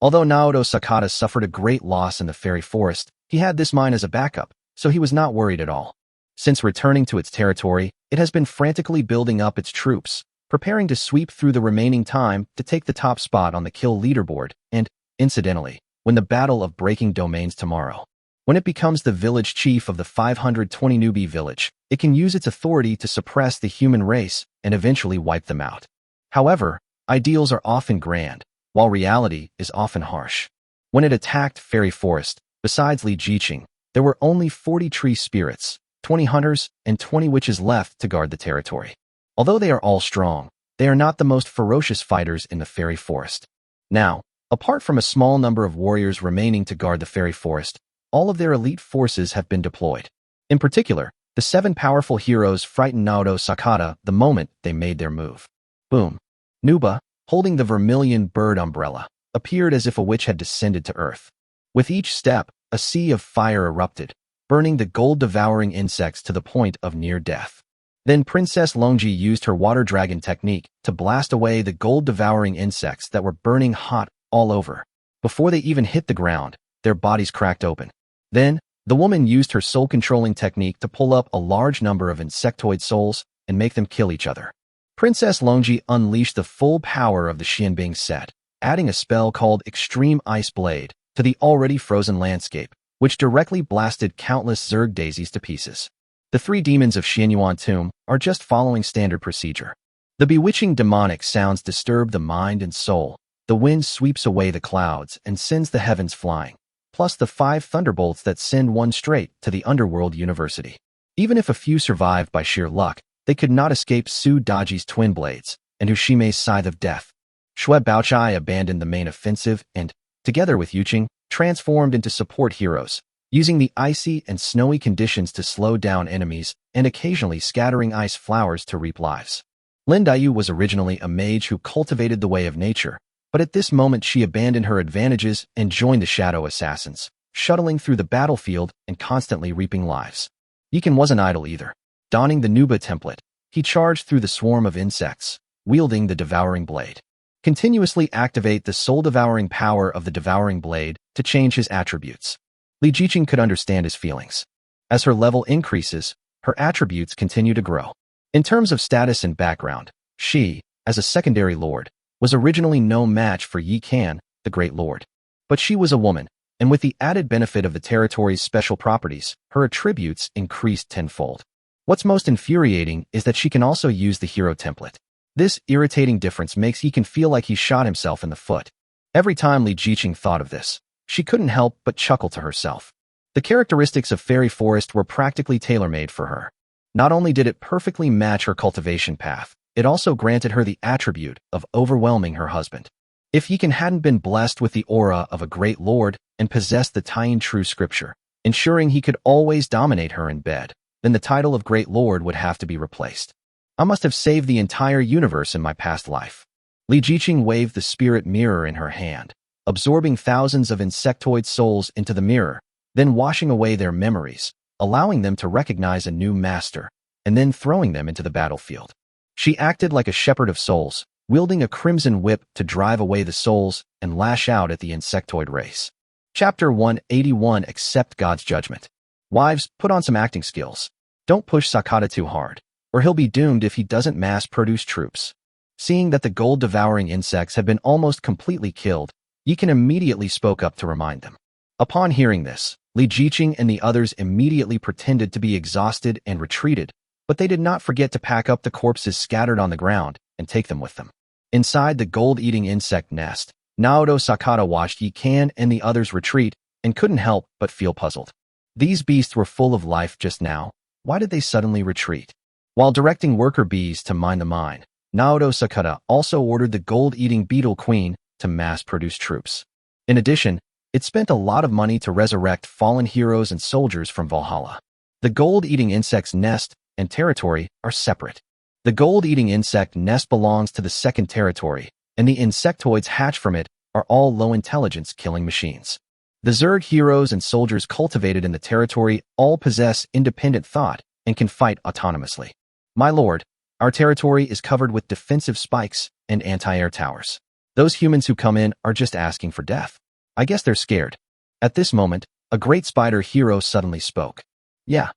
Although Naoto Sakata suffered a great loss in the fairy forest, he had this mine as a backup, so he was not worried at all. Since returning to its territory, it has been frantically building up its troops, preparing to sweep through the remaining time to take the top spot on the kill leaderboard and, incidentally, win the battle of breaking domains tomorrow. When it becomes the village chief of the 520 newbie village, it can use its authority to suppress the human race and eventually wipe them out. However, ideals are often grand, while reality is often harsh. When it attacked Fairy Forest, besides Li Jiqing, there were only 40 tree spirits, 20 hunters, and 20 witches left to guard the territory. Although they are all strong, they are not the most ferocious fighters in the Fairy Forest. Now, apart from a small number of warriors remaining to guard the Fairy Forest, all of their elite forces have been deployed. In particular, the 7 powerful heroes frightened Naoto Sakata the moment they made their move. Boom. Nuba, holding the vermilion bird umbrella, appeared as if a witch had descended to earth. With each step, a sea of fire erupted, burning the gold-devouring insects to the point of near death. Then Princess Longji used her water dragon technique to blast away the gold-devouring insects that were burning hot all over. Before they even hit the ground, their bodies cracked open. Then, the woman used her soul-controlling technique to pull up a large number of insectoid souls and make them kill each other. Princess Longji unleashed the full power of the Xianbing set, adding a spell called Extreme Ice Blade to the already frozen landscape, which directly blasted countless Zerg daisies to pieces. The three demons of Xianyuan Tomb are just following standard procedure. The bewitching demonic sounds disturb the mind and soul. The wind sweeps away the clouds and sends the heavens flying, plus the 5 thunderbolts that send one straight to the underworld university. Even if a few survived by sheer luck, they could not escape Su Daji's twin blades and Ushime's scythe of death. Xue Baochai abandoned the main offensive and, together with Yuqing, transformed into support heroes, using the icy and snowy conditions to slow down enemies and occasionally scattering ice flowers to reap lives. Lin Daiyu was originally a mage who cultivated the way of nature, but at this moment she abandoned her advantages and joined the Shadow Assassins, shuttling through the battlefield and constantly reaping lives. Yikan wasn't idle either. Donning the Nuba template, he charged through the swarm of insects, wielding the Devouring Blade. Continuously activate the soul-devouring power of the Devouring Blade to change his attributes. Li Jiqing could understand his feelings. As her level increases, her attributes continue to grow. In terms of status and background, she, as a secondary lord, was originally no match for Yi Kan, the Great Lord. But she was a woman, and with the added benefit of the territory's special properties, her attributes increased tenfold. What's most infuriating is that she can also use the hero template. This irritating difference makes Yi Kan feel like he shot himself in the foot. Every time Li Jiqing thought of this, she couldn't help but chuckle to herself. The characteristics of Fairy Forest were practically tailor-made for her. Not only did it perfectly match her cultivation path, it also granted her the attribute of overwhelming her husband. If Yi Kan hadn't been blessed with the aura of a great lord and possessed the Taiyin True Scripture, ensuring he could always dominate her in bed, then the title of Great Lord would have to be replaced. I must have saved the entire universe in my past life. Li Jiqing waved the spirit mirror in her hand, absorbing thousands of insectoid souls into the mirror, then washing away their memories, allowing them to recognize a new master, and then throwing them into the battlefield. She acted like a shepherd of souls, wielding a crimson whip to drive away the souls and lash out at the insectoid race. Chapter 181 Accept God's Judgment. Wives, put on some acting skills. Don't push Sakata too hard, or he'll be doomed if he doesn't mass-produce troops. Seeing that the gold-devouring insects had been almost completely killed, Yi Kan immediately spoke up to remind them. Upon hearing this, Li Jiqing and the others immediately pretended to be exhausted and retreated, but they did not forget to pack up the corpses scattered on the ground and take them with them. Inside the gold-eating insect nest, Naoto Sakata watched Yi Kan and the others retreat and couldn't help but feel puzzled. These beasts were full of life just now. Why did they suddenly retreat? While directing worker bees to mine the mine, Naoto Sakata also ordered the gold-eating beetle queen to mass-produce troops. In addition, it spent a lot of money to resurrect fallen heroes and soldiers from Valhalla. The gold-eating insect's nest and territory are separate. The gold-eating insect nest belongs to the second territory, and the insectoids hatched from it are all low-intelligence killing machines. The Zerg heroes and soldiers cultivated in the territory all possess independent thought and can fight autonomously. My lord, our territory is covered with defensive spikes and anti-air towers. Those humans who come in are just asking for death. I guess they're scared. At this moment, a great spider hero suddenly spoke. Yeah.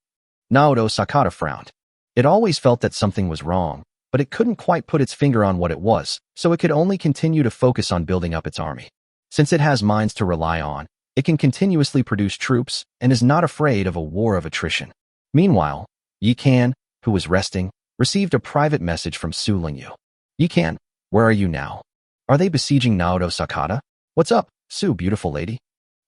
Naoto Sakata frowned. It always felt that something was wrong, but it couldn't quite put its finger on what it was, so it could only continue to focus on building up its army. Since it has mines to rely on, it can continuously produce troops and is not afraid of a war of attrition. Meanwhile, Yi Kan, who was resting, received a private message from Su Lingyu. Yi Kan, where are you now? Are they besieging Naoto Sakata? What's up, Su, beautiful lady?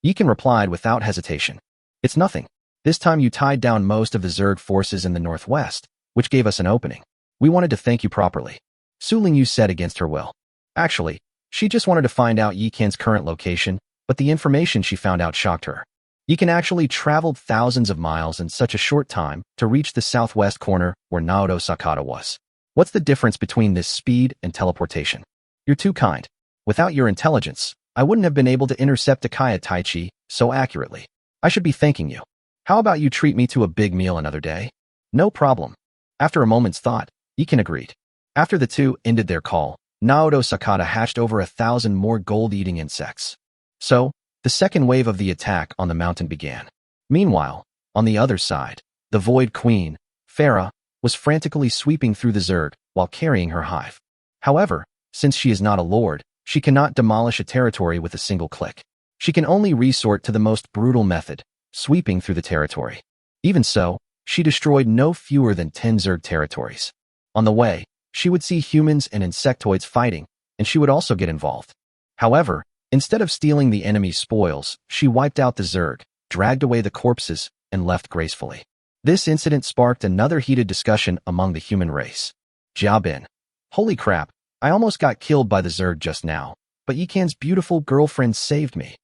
Yi Kan replied without hesitation. It's nothing. This time you tied down most of the Zerg forces in the northwest, which gave us an opening. We wanted to thank you properly. Su Lingyu said against her will. Actually, she just wanted to find out Yi Kan's current location, but the information she found out shocked her. Yi Kan actually traveled thousands of miles in such a short time to reach the southwest corner where Naoto Sakata was. What's the difference between this speed and teleportation? You're too kind. Without your intelligence, I wouldn't have been able to intercept Takaya Taichi so accurately. I should be thanking you. How about you treat me to a big meal another day? No problem. After a moment's thought, Iken agreed. After the two ended their call, Naoto Sakata hatched over 1,000 more gold-eating insects. So, the second wave of the attack on the mountain began. Meanwhile, on the other side, the Void Queen, Farah, was frantically sweeping through the Zerg while carrying her hive. However, since she is not a lord, she cannot demolish a territory with a single click. She can only resort to the most brutal method, sweeping through the territory. Even so, she destroyed no fewer than 10 Zerg territories. On the way, she would see humans and insectoids fighting, and she would also get involved. However, instead of stealing the enemy's spoils, she wiped out the Zerg, dragged away the corpses, and left gracefully. This incident sparked another heated discussion among the human race. Jiabin. Holy crap, I almost got killed by the Zerg just now, but Yikan's beautiful girlfriend saved me.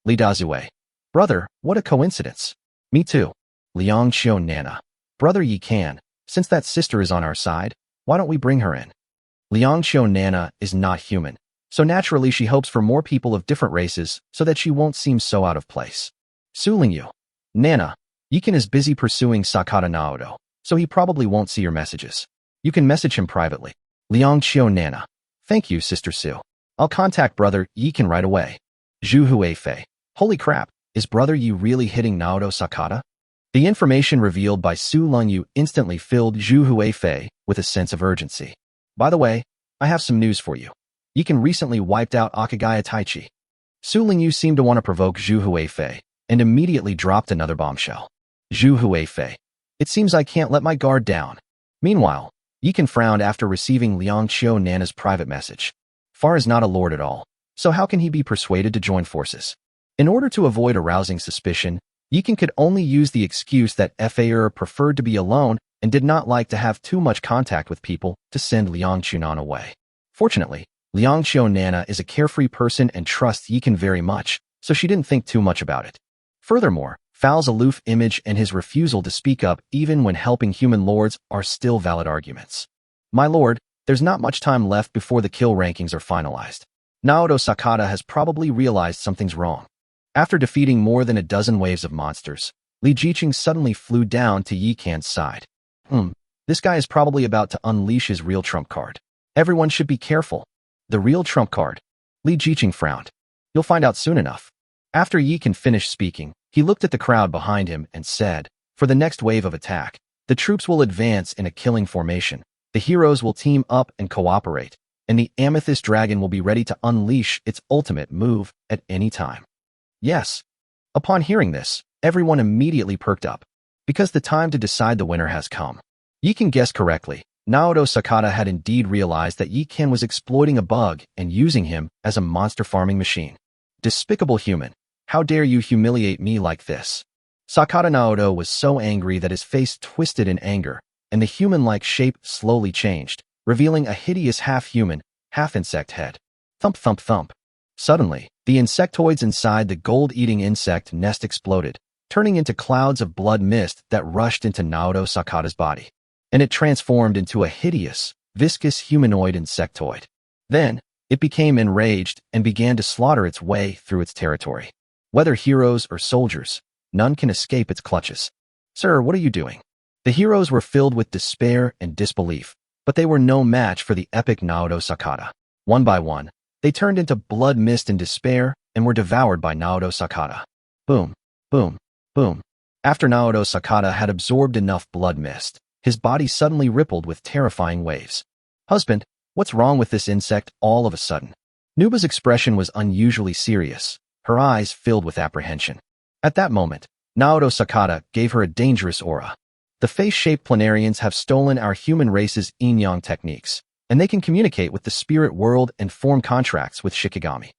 Li Dazue. Brother, what a coincidence. Me too. Liang Xiao Nana. Brother Yikan, since that sister is on our side, why don't we bring her in? Liang Xiao Nana is not human, so naturally she hopes for more people of different races so that she won't seem so out of place. Su Lingyu. Nana, Yikan is busy pursuing Sakata Naoto, so he probably won't see your messages. You can message him privately. Liang Xiao Nana. Thank you, Sister Su. I'll contact brother Yikan right away. Zhu Huifei. Holy crap, is brother Yi really hitting Naoto Sakata? The information revealed by Su Lingyu instantly filled Zhu Huifei with a sense of urgency. By the way, I have some news for you. Yikan recently wiped out Akagaya Taichi. Su Lingyu seemed to want to provoke Zhu Huifei and immediately dropped another bombshell. Zhu Huifei. It seems I can't let my guard down. Meanwhile, Yikan frowned after receiving Liang Xiao Nana's private message. Far is not a lord at all, so how can he be persuaded to join forces? In order to avoid arousing suspicion, Yikan could only use the excuse that Faer preferred to be alone and did not like to have too much contact with people to send Liang Chunan away. Fortunately, Liang Xiao Nana is a carefree person and trusts Yikan very much, so she didn't think too much about it. Furthermore, Fao's aloof image and his refusal to speak up even when helping human lords are still valid arguments. My lord, there's not much time left before the kill rankings are finalized. Naoto Sakata has probably realized something's wrong. After defeating more than a dozen waves of monsters, Li Jiqing suddenly flew down to Yikan's side. This guy is probably about to unleash his real trump card. Everyone should be careful. The real trump card. Li Jiqing frowned. You'll find out soon enough. After Yikan finished speaking, he looked at the crowd behind him and said, for the next wave of attack, the troops will advance in a killing formation, the heroes will team up and cooperate, and the Amethyst Dragon will be ready to unleash its ultimate move at any time. Yes. Upon hearing this, everyone immediately perked up, because the time to decide the winner has come. Yikan guessed correctly. Naoto Sakata had indeed realized that Yikan was exploiting a bug and using him as a monster farming machine. Despicable human. How dare you humiliate me like this? Sakata Naoto was so angry that his face twisted in anger, and the human-like shape slowly changed, revealing a hideous half-human, half-insect head. Thump thump thump. Suddenly, the insectoids inside the gold-eating insect nest exploded, turning into clouds of blood mist that rushed into Naoto Sakata's body. And it transformed into a hideous, viscous humanoid insectoid. Then, it became enraged and began to slaughter its way through its territory. Whether heroes or soldiers, none can escape its clutches. Sir, what are you doing? The heroes were filled with despair and disbelief, but they were no match for the epic Naoto Sakata. One by one, they turned into blood mist in despair and were devoured by Naoto Sakata. Boom, boom, boom. After Naoto Sakata had absorbed enough blood mist, his body suddenly rippled with terrifying waves. Husband, what's wrong with this insect all of a sudden? Nuba's expression was unusually serious, her eyes filled with apprehension. At that moment, Naoto Sakata gave her a dangerous aura. The face-shaped planarians have stolen our human race's yin-yang techniques, and they can communicate with the spirit world and form contracts with Shikigami.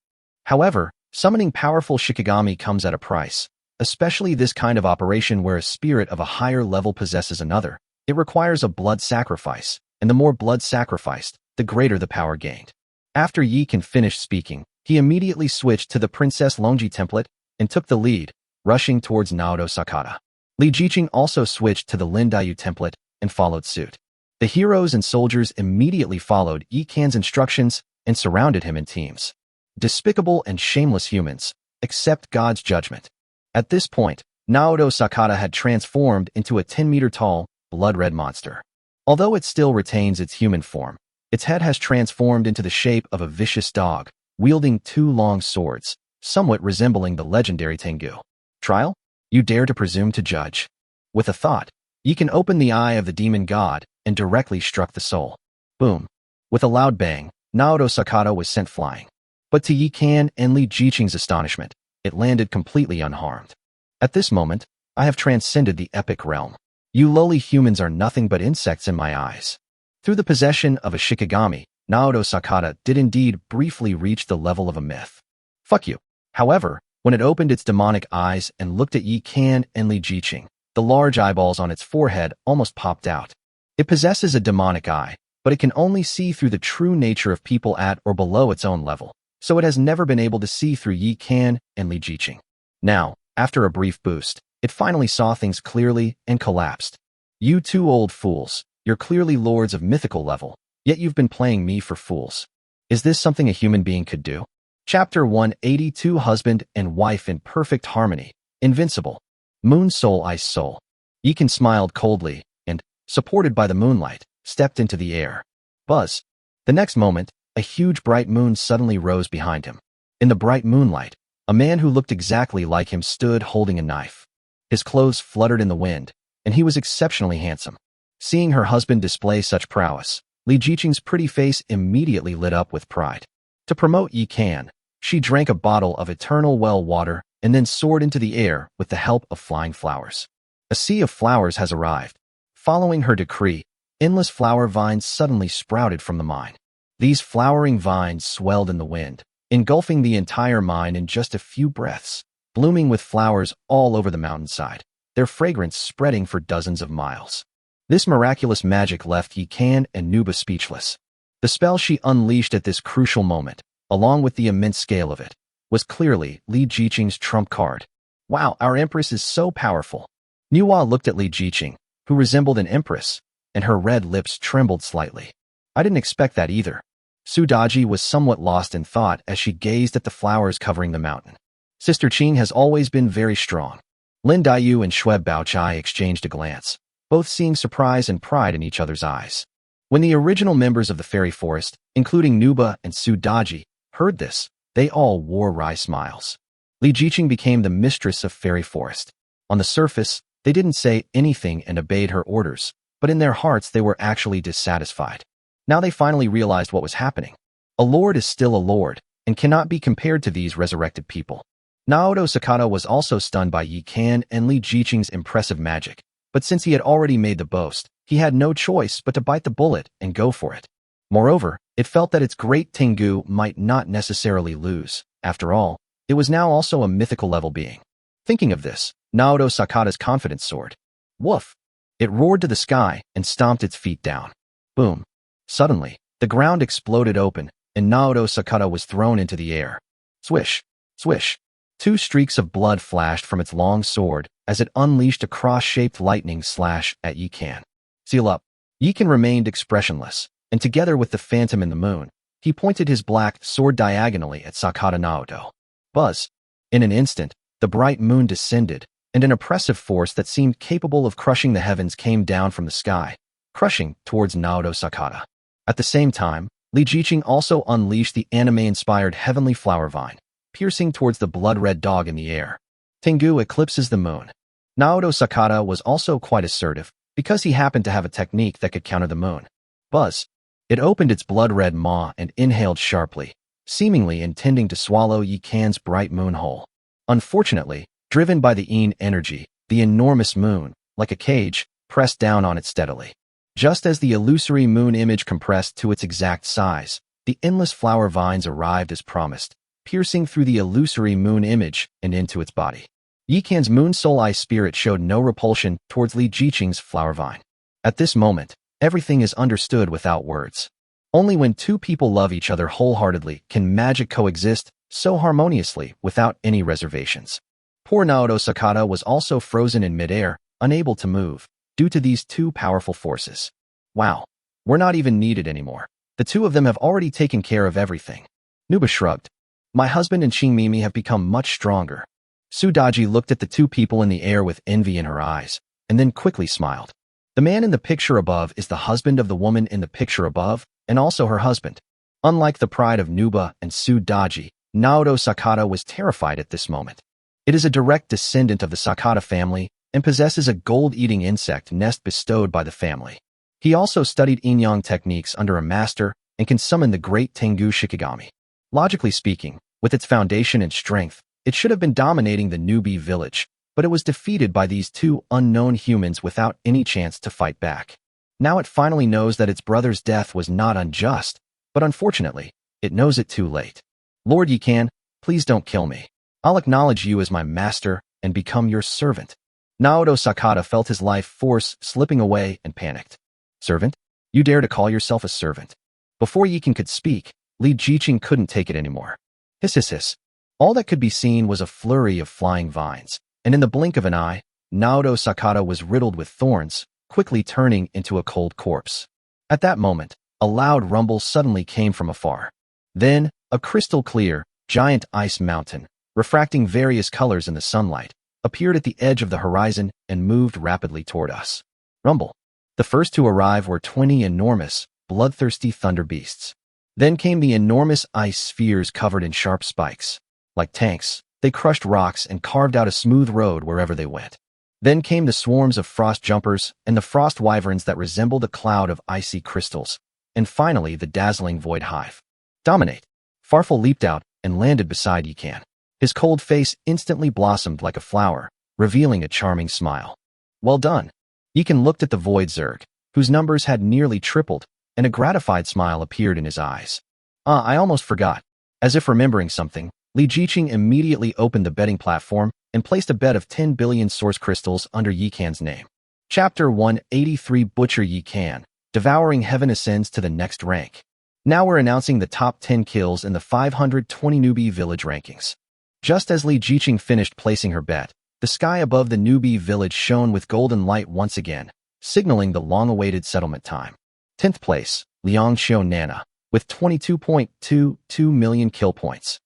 However, summoning powerful Shikigami comes at a price, especially this kind of operation where a spirit of a higher level possesses another. It requires a blood sacrifice, and the more blood sacrificed, the greater the power gained. After Yikan finished speaking, he immediately switched to the Princess Longji template and took the lead, rushing towards Naoto Sakata. Li Jiqing also switched to the Lindayu template and followed suit. The heroes and soldiers immediately followed Yikan's instructions and surrounded him in teams. Despicable and shameless humans, accept God's judgment. At this point, Naoto Sakata had transformed into a 10-meter-tall, blood-red monster. Although it still retains its human form, its head has transformed into the shape of a vicious dog, wielding 2 long swords, somewhat resembling the legendary Tengu. Trial? You dare to presume to judge? With a thought, Yi can opened the eye of the demon god and directly struck the soul. Boom. With a loud bang, Naoto Sakata was sent flying. But to Yi Kan and Li Jiqing's astonishment, it landed completely unharmed. At this moment, I have transcended the epic realm. You lowly humans are nothing but insects in my eyes. Through the possession of a Shikigami, Naoto Sakata did indeed briefly reach the level of a myth. Fuck you. However, when it opened its demonic eyes and looked at Yi Kan and Li Jiqing, the large eyeballs on its forehead almost popped out. It possesses a demonic eye, but it can only see through the true nature of people at or below its own level, so it has never been able to see through Yi Kan and Li Jiqing. Now, after a brief boost, it finally saw things clearly and collapsed. You 2 old fools, you're clearly lords of mythical level, yet you've been playing me for fools. Is this something a human being could do? Chapter 182 Husband and Wife in Perfect Harmony, Invincible. Moon Soul Ice Soul. Yi Kan smiled coldly and, supported by the moonlight, stepped into the air. Buzz. The next moment, a huge bright moon suddenly rose behind him. In the bright moonlight, a man who looked exactly like him stood holding a knife. His clothes fluttered in the wind, and he was exceptionally handsome. Seeing her husband display such prowess, Li Jiqing's pretty face immediately lit up with pride. To promote Yi Kan, she drank a bottle of eternal well water and then soared into the air with the help of flying flowers. A sea of flowers has arrived. Following her decree, endless flower vines suddenly sprouted from the mine. These flowering vines swelled in the wind, engulfing the entire mine in just a few breaths, blooming with flowers all over the mountainside, their fragrance spreading for dozens of miles. This miraculous magic left Yi Kan and Nuba speechless. The spell she unleashed at this crucial moment, along with the immense scale of it, was clearly Li Jiqing's trump card. Wow, our empress is so powerful. Nuwa looked at Li Jiqing, who resembled an empress, and her red lips trembled slightly. I didn't expect that either. Sudaji was somewhat lost in thought as she gazed at the flowers covering the mountain. Sister Qing has always been very strong. Lin Daiyu and Xue Baochai exchanged a glance, both seeing surprise and pride in each other's eyes. When the original members of the fairy forest, including Nuba and Sudaji, heard this, they all wore wry smiles. Li Jiqing became the mistress of fairy forest. On the surface, they didn't say anything and obeyed her orders, but in their hearts they were actually dissatisfied. Now they finally realized what was happening. A lord is still a lord, and cannot be compared to these resurrected people. Naoto Sakata was also stunned by Yi Kan and Li Jiqing's impressive magic, but since he had already made the boast, he had no choice but to bite the bullet and go for it. Moreover, it felt that its great Tengu might not necessarily lose. After all, it was now also a mythical level being. Thinking of this, Naoto Sakata's confidence soared. Woof! It roared to the sky and stomped its feet down. Boom! Suddenly, the ground exploded open, and Naoto Sakata was thrown into the air. Swish! Swish! 2 streaks of blood flashed from its long sword as it unleashed a cross-shaped lightning slash at Yi Kan. Seal up! Yi Kan remained expressionless, and together with the phantom in the moon, he pointed his black sword diagonally at Sakata Naoto. Buzz! In an instant, the bright moon descended, and an oppressive force that seemed capable of crushing the heavens came down from the sky, crushing towards Naoto Sakata. At the same time, Li Jiqing also unleashed the anime-inspired heavenly flower vine, piercing towards the blood-red dog in the air. Tengu eclipses the moon. Naoto Sakata was also quite assertive, because he happened to have a technique that could counter the moon. Buzz! It opened its blood-red maw and inhaled sharply, seemingly intending to swallow Yi Kan's bright moon whole. Unfortunately, driven by the Yin energy, the enormous moon, like a cage, pressed down on it steadily. Just as the illusory moon image compressed to its exact size, the endless flower vines arrived as promised, piercing through the illusory moon image and into its body. Yi Kan's moon soul eye spirit showed no repulsion towards Li Jiqing's flower vine. At this moment, everything is understood without words. Only when 2 people love each other wholeheartedly can magic coexist so harmoniously without any reservations. Poor Naoto Sakata was also frozen in midair, unable to move, due to these 2 powerful forces. Wow, we're not even needed anymore. The 2 of them have already taken care of everything. Nuba shrugged. My husband and Qing Mimi have become much stronger. Sudaji looked at the two people in the air with envy in her eyes, and then quickly smiled. The man in the picture above is the husband of the woman in the picture above, and also her husband. Unlike the pride of Nuba and Sudaji, Naoto Sakata was terrified at this moment. It is a direct descendant of the Sakata family and possesses a gold-eating insect nest bestowed by the family. He also studied Inyang techniques under a master and can summon the great Tengu Shikigami. Logically speaking, with its foundation and strength, it should have been dominating the newbie village, but it was defeated by these two unknown humans without any chance to fight back. Now it finally knows that its brother's death was not unjust, but unfortunately, it knows it too late. Lord Yikan, please don't kill me. I'll acknowledge you as my master and become your servant. Naoto Sakata felt his life force slipping away and panicked. Servant? You dare to call yourself a servant? Before Yikan could speak, Li Jiqing couldn't take it anymore. Hiss hiss hiss. All that could be seen was a flurry of flying vines, and in the blink of an eye, Naoto Sakata was riddled with thorns, quickly turning into a cold corpse. At that moment, a loud rumble suddenly came from afar. Then, a crystal-clear, giant ice mountain, refracting various colors in the sunlight, appeared at the edge of the horizon and moved rapidly toward us. Rumble. The first to arrive were 20 enormous, bloodthirsty thunder beasts. Then came the enormous ice spheres covered in sharp spikes. Like tanks, they crushed rocks and carved out a smooth road wherever they went. Then came the swarms of frost jumpers and the frost wyverns that resembled a cloud of icy crystals. And finally, the dazzling void hive. Dominate. Farfel leaped out and landed beside Yikan. His cold face instantly blossomed like a flower, revealing a charming smile. Well done. Yikan looked at the void Zerg, whose numbers had nearly tripled, and a gratified smile appeared in his eyes. I almost forgot. As if remembering something, Li Jiqing immediately opened the betting platform and placed a bet of 10 billion source crystals under Yikan's name. Chapter 183 Butcher Yikan, Devouring Heaven ascends to the next rank. Now we're announcing the top 10 kills in the 520 newbie village rankings. Just as Li Jiqing finished placing her bet, the sky above the newbie village shone with golden light once again, signaling the long-awaited settlement time. 10th place, Liang Xiao Nana, with 22.22 million kill points.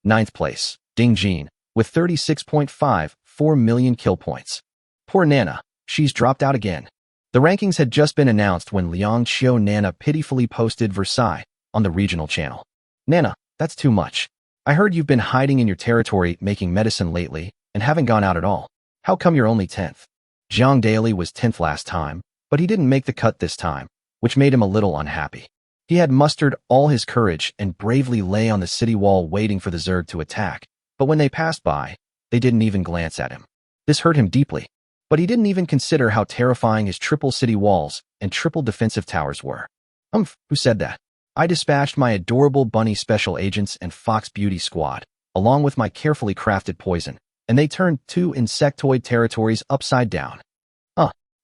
9th place, Ding Jin, with 36.54 million kill points. Poor Nana, she's dropped out again. The rankings had just been announced when Liang Xiao Nana pitifully posted Versailles on the regional channel. Nana, that's too much. I heard you've been hiding in your territory making medicine lately and haven't gone out at all. How come you're only 10th? Jiang Daily was 10th last time, but he didn't make the cut this time, which made him a little unhappy. He had mustered all his courage and bravely lay on the city wall waiting for the Zerg to attack, but when they passed by, they didn't even glance at him. This hurt him deeply, but he didn't even consider how terrifying his triple city walls and triple defensive towers were. Who said that? I dispatched my adorable bunny special agents and fox beauty squad, along with my carefully crafted poison, and they turned 2 insectoid territories upside down.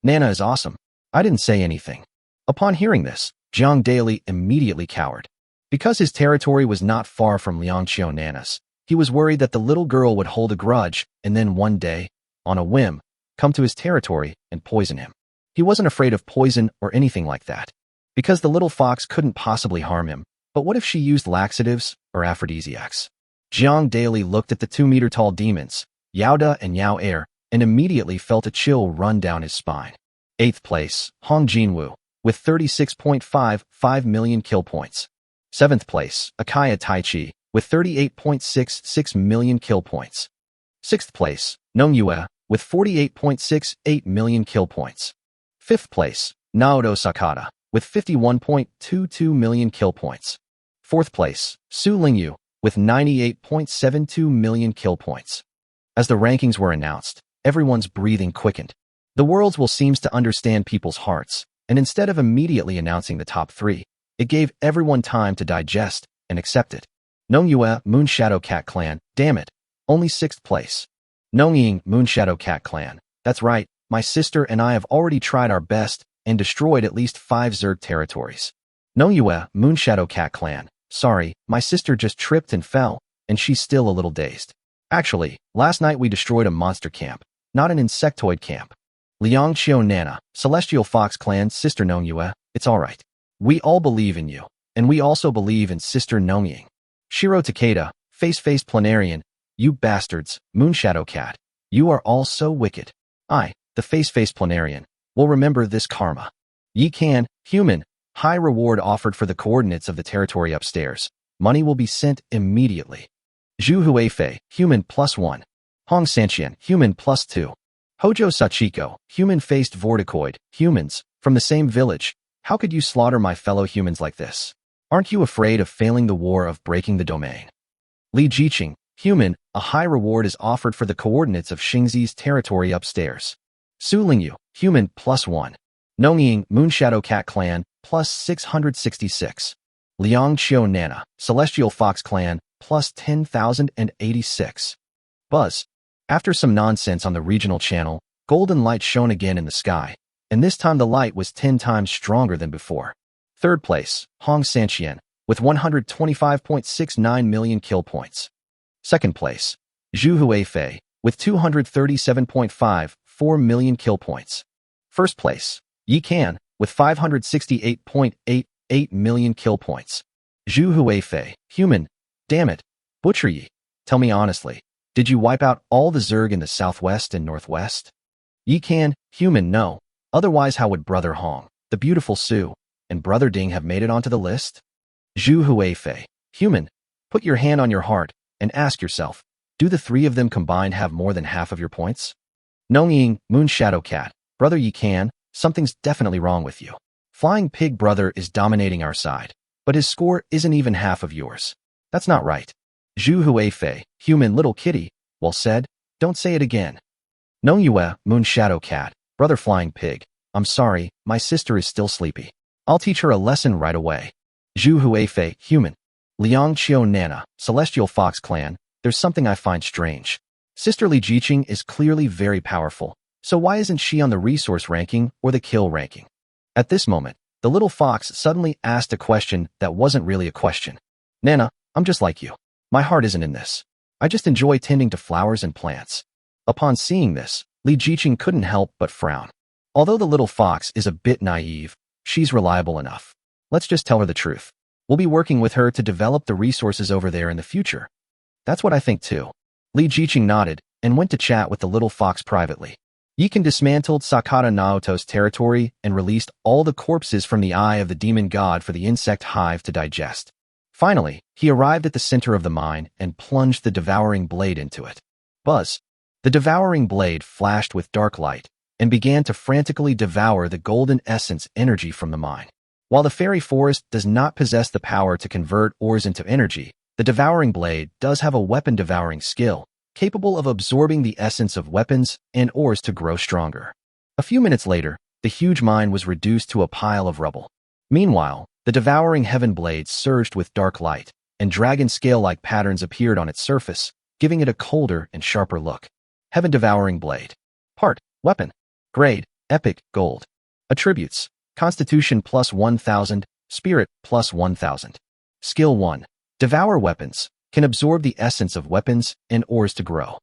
Nana is awesome. I didn't say anything. Upon hearing this, Jiang Daily immediately cowered. Because his territory was not far from Liang Xiao Nana's, he was worried that the little girl would hold a grudge and then one day, on a whim, come to his territory and poison him. He wasn't afraid of poison or anything like that, because the little fox couldn't possibly harm him. But what if she used laxatives or aphrodisiacs? Jiang Daily looked at the 2-meter-tall demons, Yao Da and Yao Air, and immediately felt a chill run down his spine. 8th place, Hong Jinwu, with 36.55 million kill points. 7th place, Akaya Taichi, with 38.66 million kill points. 6th place, Nongyue, with 48.68 million kill points. 5th place, Naoto Sakata, with 51.22 million kill points. 4th place, Su Lingyu, with 98.72 million kill points. As the rankings were announced, everyone's breathing quickened. The world's will seems to understand people's hearts, and instead of immediately announcing the top 3, it gave everyone time to digest and accept it. Nongyue, Moonshadow Cat Clan, damn it, only 6th place. Nongying, Moonshadow Cat Clan, that's right, my sister and I have already tried our best and destroyed at least 5 Zerg territories. Nongyue, Moonshadow Cat Clan, sorry, my sister just tripped and fell, and she's still a little dazed. Actually, last night we destroyed a monster camp, not an insectoid camp. Liang Xiao Nana, Celestial Fox Clan, Sister Nongyue, it's alright. We all believe in you, and we also believe in Sister Nongying. Shiro Takeda, Face Planarian, You bastards, Moonshadow Cat. You are all so wicked. I, the face-face planarian, will remember this karma. Ye can, human, high reward offered for the coordinates of the territory upstairs. Money will be sent immediately. Zhu Huifei, human +1. Hong Sanqian, human +2. Hojo Sachiko, human-faced vorticoid, humans, from the same village. How could you slaughter my fellow humans like this? Aren't you afraid of failing the war of breaking the domain? Li Jiqing, human, a high reward is offered for the coordinates of Xingzi's territory upstairs. Su Lingyu, human +1. Nongying, Moonshadow Cat Clan, +666. Liang Qiu Nana, Celestial Fox Clan, +10,086. Buzz. After some nonsense on the regional channel, golden light shone again in the sky, and this time the light was 10 times stronger than before. Third place, Hong Sanqian, with 125.69 million kill points. Second place, Zhu Huifei, with 237.54 million kill points. First place, Yi Can, with 568.88 million kill points. Zhu Huifei, human, damn it, Butcher Yi, tell me honestly, did you wipe out all the Zerg in the southwest and northwest? Yi Can, human, no, otherwise how would Brother Hong, the beautiful Su, and Brother Ding have made it onto the list? Zhu Huifei, human, put your hand on your heart and ask yourself, do the three of them combined have more than half of your points? Nongying, Moonshadow Cat, Brother Yi Can, something's definitely wrong with you. Flying Pig Brother is dominating our side, but his score isn't even half of yours. That's not right. Zhu Huifei, human little kitty, well said, don't say it again. Nongyue, Moonshadow Cat, Brother Flying Pig, I'm sorry, my sister is still sleepy. I'll teach her a lesson right away. Zhu Huifei, human. Liang Qiu Nana, Celestial Fox Clan, there's something I find strange. Sister Li Jiqing is clearly very powerful, so why isn't she on the resource ranking or the kill ranking? At this moment, the little fox suddenly asked a question that wasn't really a question. Nana, I'm just like you. My heart isn't in this. I just enjoy tending to flowers and plants. Upon seeing this, Li Jiqing couldn't help but frown. Although the little fox is a bit naive, she's reliable enough. Let's just tell her the truth. We'll be working with her to develop the resources over there in the future. That's what I think too. Li Jiqing nodded and went to chat with the little fox privately. Yikan dismantled Sakata Naoto's territory and released all the corpses from the eye of the demon god for the insect hive to digest. Finally, he arrived at the center of the mine and plunged the devouring blade into it. Buzz. The devouring blade flashed with dark light and began to frantically devour the golden essence energy from the mine. While the fairy forest does not possess the power to convert ores into energy, the devouring blade does have a weapon-devouring skill, capable of absorbing the essence of weapons and ores to grow stronger. A few minutes later, the huge mine was reduced to a pile of rubble. Meanwhile, the devouring heaven blade surged with dark light, and dragon scale-like patterns appeared on its surface, giving it a colder and sharper look. Heaven Devouring Blade. Part, Weapon. Grade, Epic, Gold. Attributes, Constitution +1000, Spirit +1000. Skill 1. Devour Weapons. Can absorb the essence of weapons and ores to grow.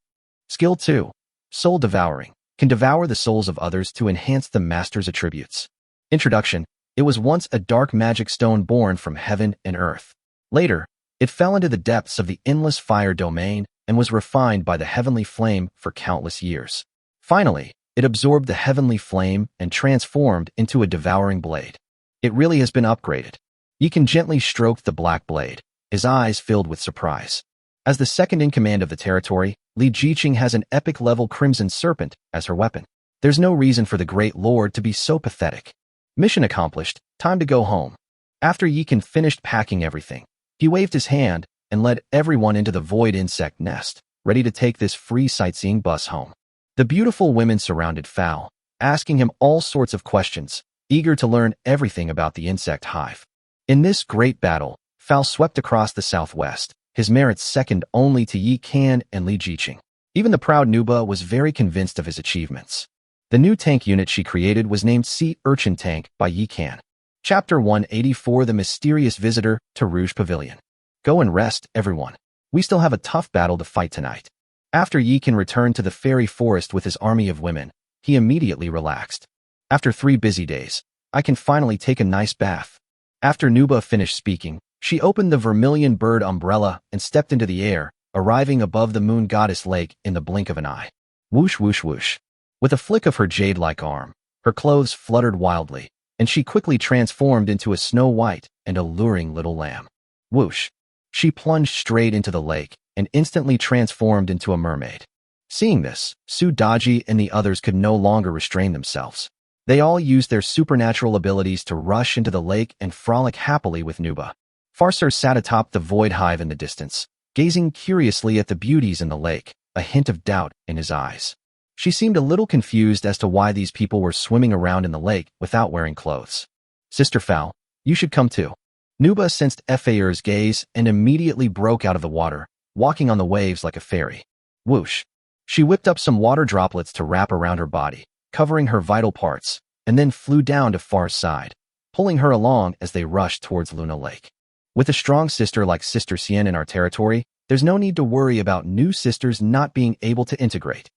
Skill 2. Soul Devouring. Can devour the souls of others to enhance the master's attributes. Introduction. It was once a dark magic stone born from heaven and earth. Later, it fell into the depths of the endless fire domain and was refined by the heavenly flame for countless years. Finally, it absorbed the heavenly flame and transformed into a devouring blade. It really has been upgraded. You can gently stroke the black blade, his eyes filled with surprise. As the second in command of the territory, Li Jiqing has an epic-level Crimson Serpent as her weapon. There's no reason for the Great Lord to be so pathetic. Mission accomplished, time to go home. After Yikan finished packing everything, he waved his hand and led everyone into the void insect nest, ready to take this free sightseeing bus home. The beautiful women surrounded Fowl, asking him all sorts of questions, eager to learn everything about the insect hive. In this great battle, Fowl swept across the southwest, his merits second only to Yi Can and Li Jiqing. Even the proud Nuba was very convinced of his achievements. The new tank unit she created was named Sea Urchin Tank by Yi Can. Chapter 184 The Mysterious Visitor to Rouge Pavilion. Go and rest, everyone. We still have a tough battle to fight tonight. After Yi Can returned to the fairy forest with his army of women, he immediately relaxed. After 3 busy days, I can finally take a nice bath. After Nuba finished speaking, she opened the vermilion bird umbrella and stepped into the air, arriving above the moon goddess lake in the blink of an eye. Whoosh, whoosh, whoosh. With a flick of her jade-like arm, her clothes fluttered wildly, and she quickly transformed into a snow-white and alluring little lamb. Whoosh. She plunged straight into the lake and instantly transformed into a mermaid. Seeing this, Sudaji and the others could no longer restrain themselves. They all used their supernatural abilities to rush into the lake and frolic happily with Nuba. Farser sat atop the void hive in the distance, gazing curiously at the beauties in the lake, a hint of doubt in his eyes. She seemed a little confused as to why these people were swimming around in the lake without wearing clothes. Sister Fowl, you should come too. Nuba sensed Fair's gaze and immediately broke out of the water, walking on the waves like a fairy. Whoosh. She whipped up some water droplets to wrap around her body, covering her vital parts, and then flew down to Far's side, pulling her along as they rushed towards Luna Lake. With a strong sister like Sister Xian in our territory, there's no need to worry about new sisters not being able to integrate.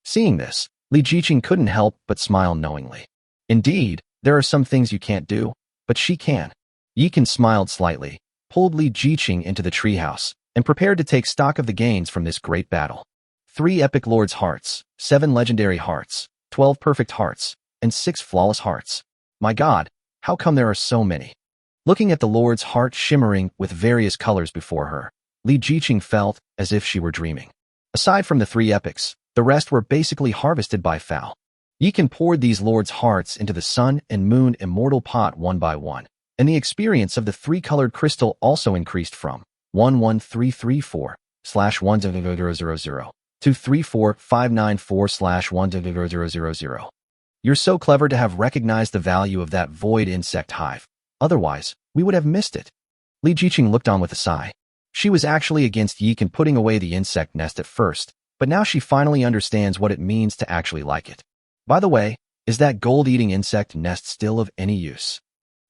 Seeing this, Li Jiqing couldn't help but smile knowingly. Indeed, there are some things you can't do, but she can. Yikan smiled slightly, pulled Li Jiqing into the treehouse, and prepared to take stock of the gains from this great battle. 3 epic lords' hearts, 7 legendary hearts, 12 perfect hearts, and 6 flawless hearts. My god, how come there are so many? Looking at the lord's heart shimmering with various colors before her, Li Jiqing felt as if she were dreaming. Aside from the 3 epics, the rest were basically harvested by Fowl. Yikan poured these lords' hearts into the sun and moon immortal pot one by one, and the experience of the 3-colored crystal also increased from 11334/10000 to 34594/10000. You're so clever to have recognized the value of that void insect hive. Otherwise, we would have missed it. Li Jiqing looked on with a sigh. She was actually against Yikan putting away the insect nest at first, but now she finally understands what it means to actually like it. By the way, is that gold-eating insect nest still of any use?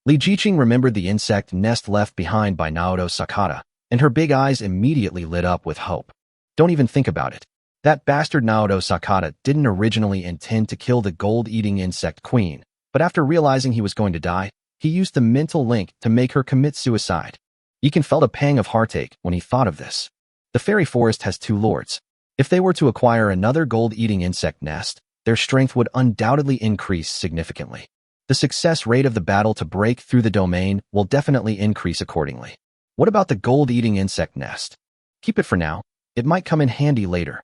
Li Jiqing remembered the insect nest left behind by Naoto Sakata, and her big eyes immediately lit up with hope. Don't even think about it. That bastard Naoto Sakata didn't originally intend to kill the gold-eating insect queen, but after realizing he was going to die, he used the mental link to make her commit suicide. Yikan felt a pang of heartache when he thought of this. The fairy forest has 2 lords. If they were to acquire another gold-eating insect nest, their strength would undoubtedly increase significantly. The success rate of the battle to break through the domain will definitely increase accordingly. What about the gold-eating insect nest? Keep it for now. It might come in handy later.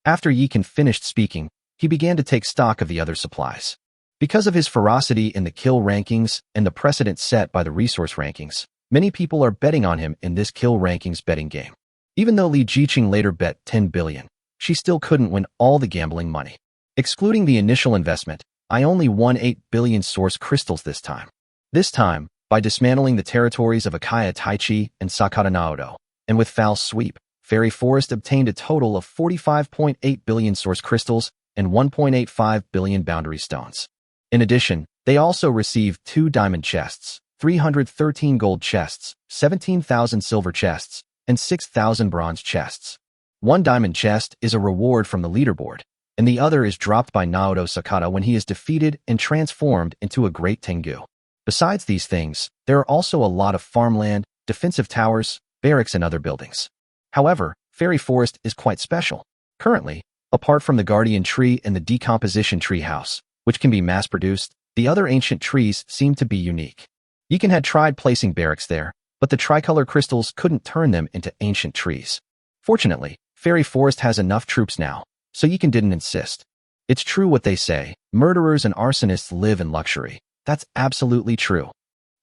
After Yikan finished speaking, he began to take stock of the other supplies. Because of his ferocity in the kill rankings and the precedent set by the resource rankings, many people are betting on him in this kill rankings betting game. Even though Li Jiqing later bet 10 billion, she still couldn't win all the gambling money. Excluding the initial investment, I only won 8 billion source crystals this time. This time, by dismantling the territories of Akaya Taichi and Sakata Naoto, and with Fowl's sweep, Fairy Forest obtained a total of 45.8 billion source crystals and 1.85 billion boundary stones. In addition, they also received 2 diamond chests, 313 gold chests, 17,000 silver chests, and 6,000 bronze chests. 1 diamond chest is a reward from the leaderboard, and the other is dropped by Naoto Sakata when he is defeated and transformed into a great Tengu. Besides these things, there are also a lot of farmland, defensive towers, barracks, and other buildings. However, Fairy Forest is quite special. Currently, apart from the Guardian Tree and the Decomposition Tree House, which can be mass-produced, the other ancient trees seem to be unique. Yikan had tried placing barracks there, but the tricolor crystals couldn't turn them into ancient trees. Fortunately, Fairy Forest has enough troops now, so Yikan didn't insist. It's true what they say, murderers and arsonists live in luxury. That's absolutely true.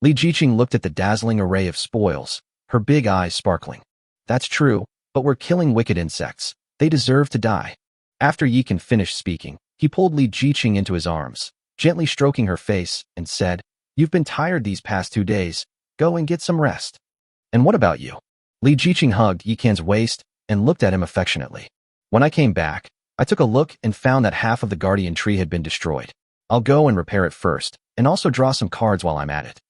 Li Jiqing looked at the dazzling array of spoils, her big eyes sparkling. That's true, but we're killing wicked insects. They deserve to die. After Yikan finished speaking, he pulled Li Jiqing into his arms, gently stroking her face, and said, "You've been tired these past 2 days. Go and get some rest." "And what about you?" Li Jiqing hugged Yikan's waist and looked at him affectionately. "When I came back, I took a look and found that half of the guardian tree had been destroyed. I'll go and repair it first, and also draw some cards while I'm at it."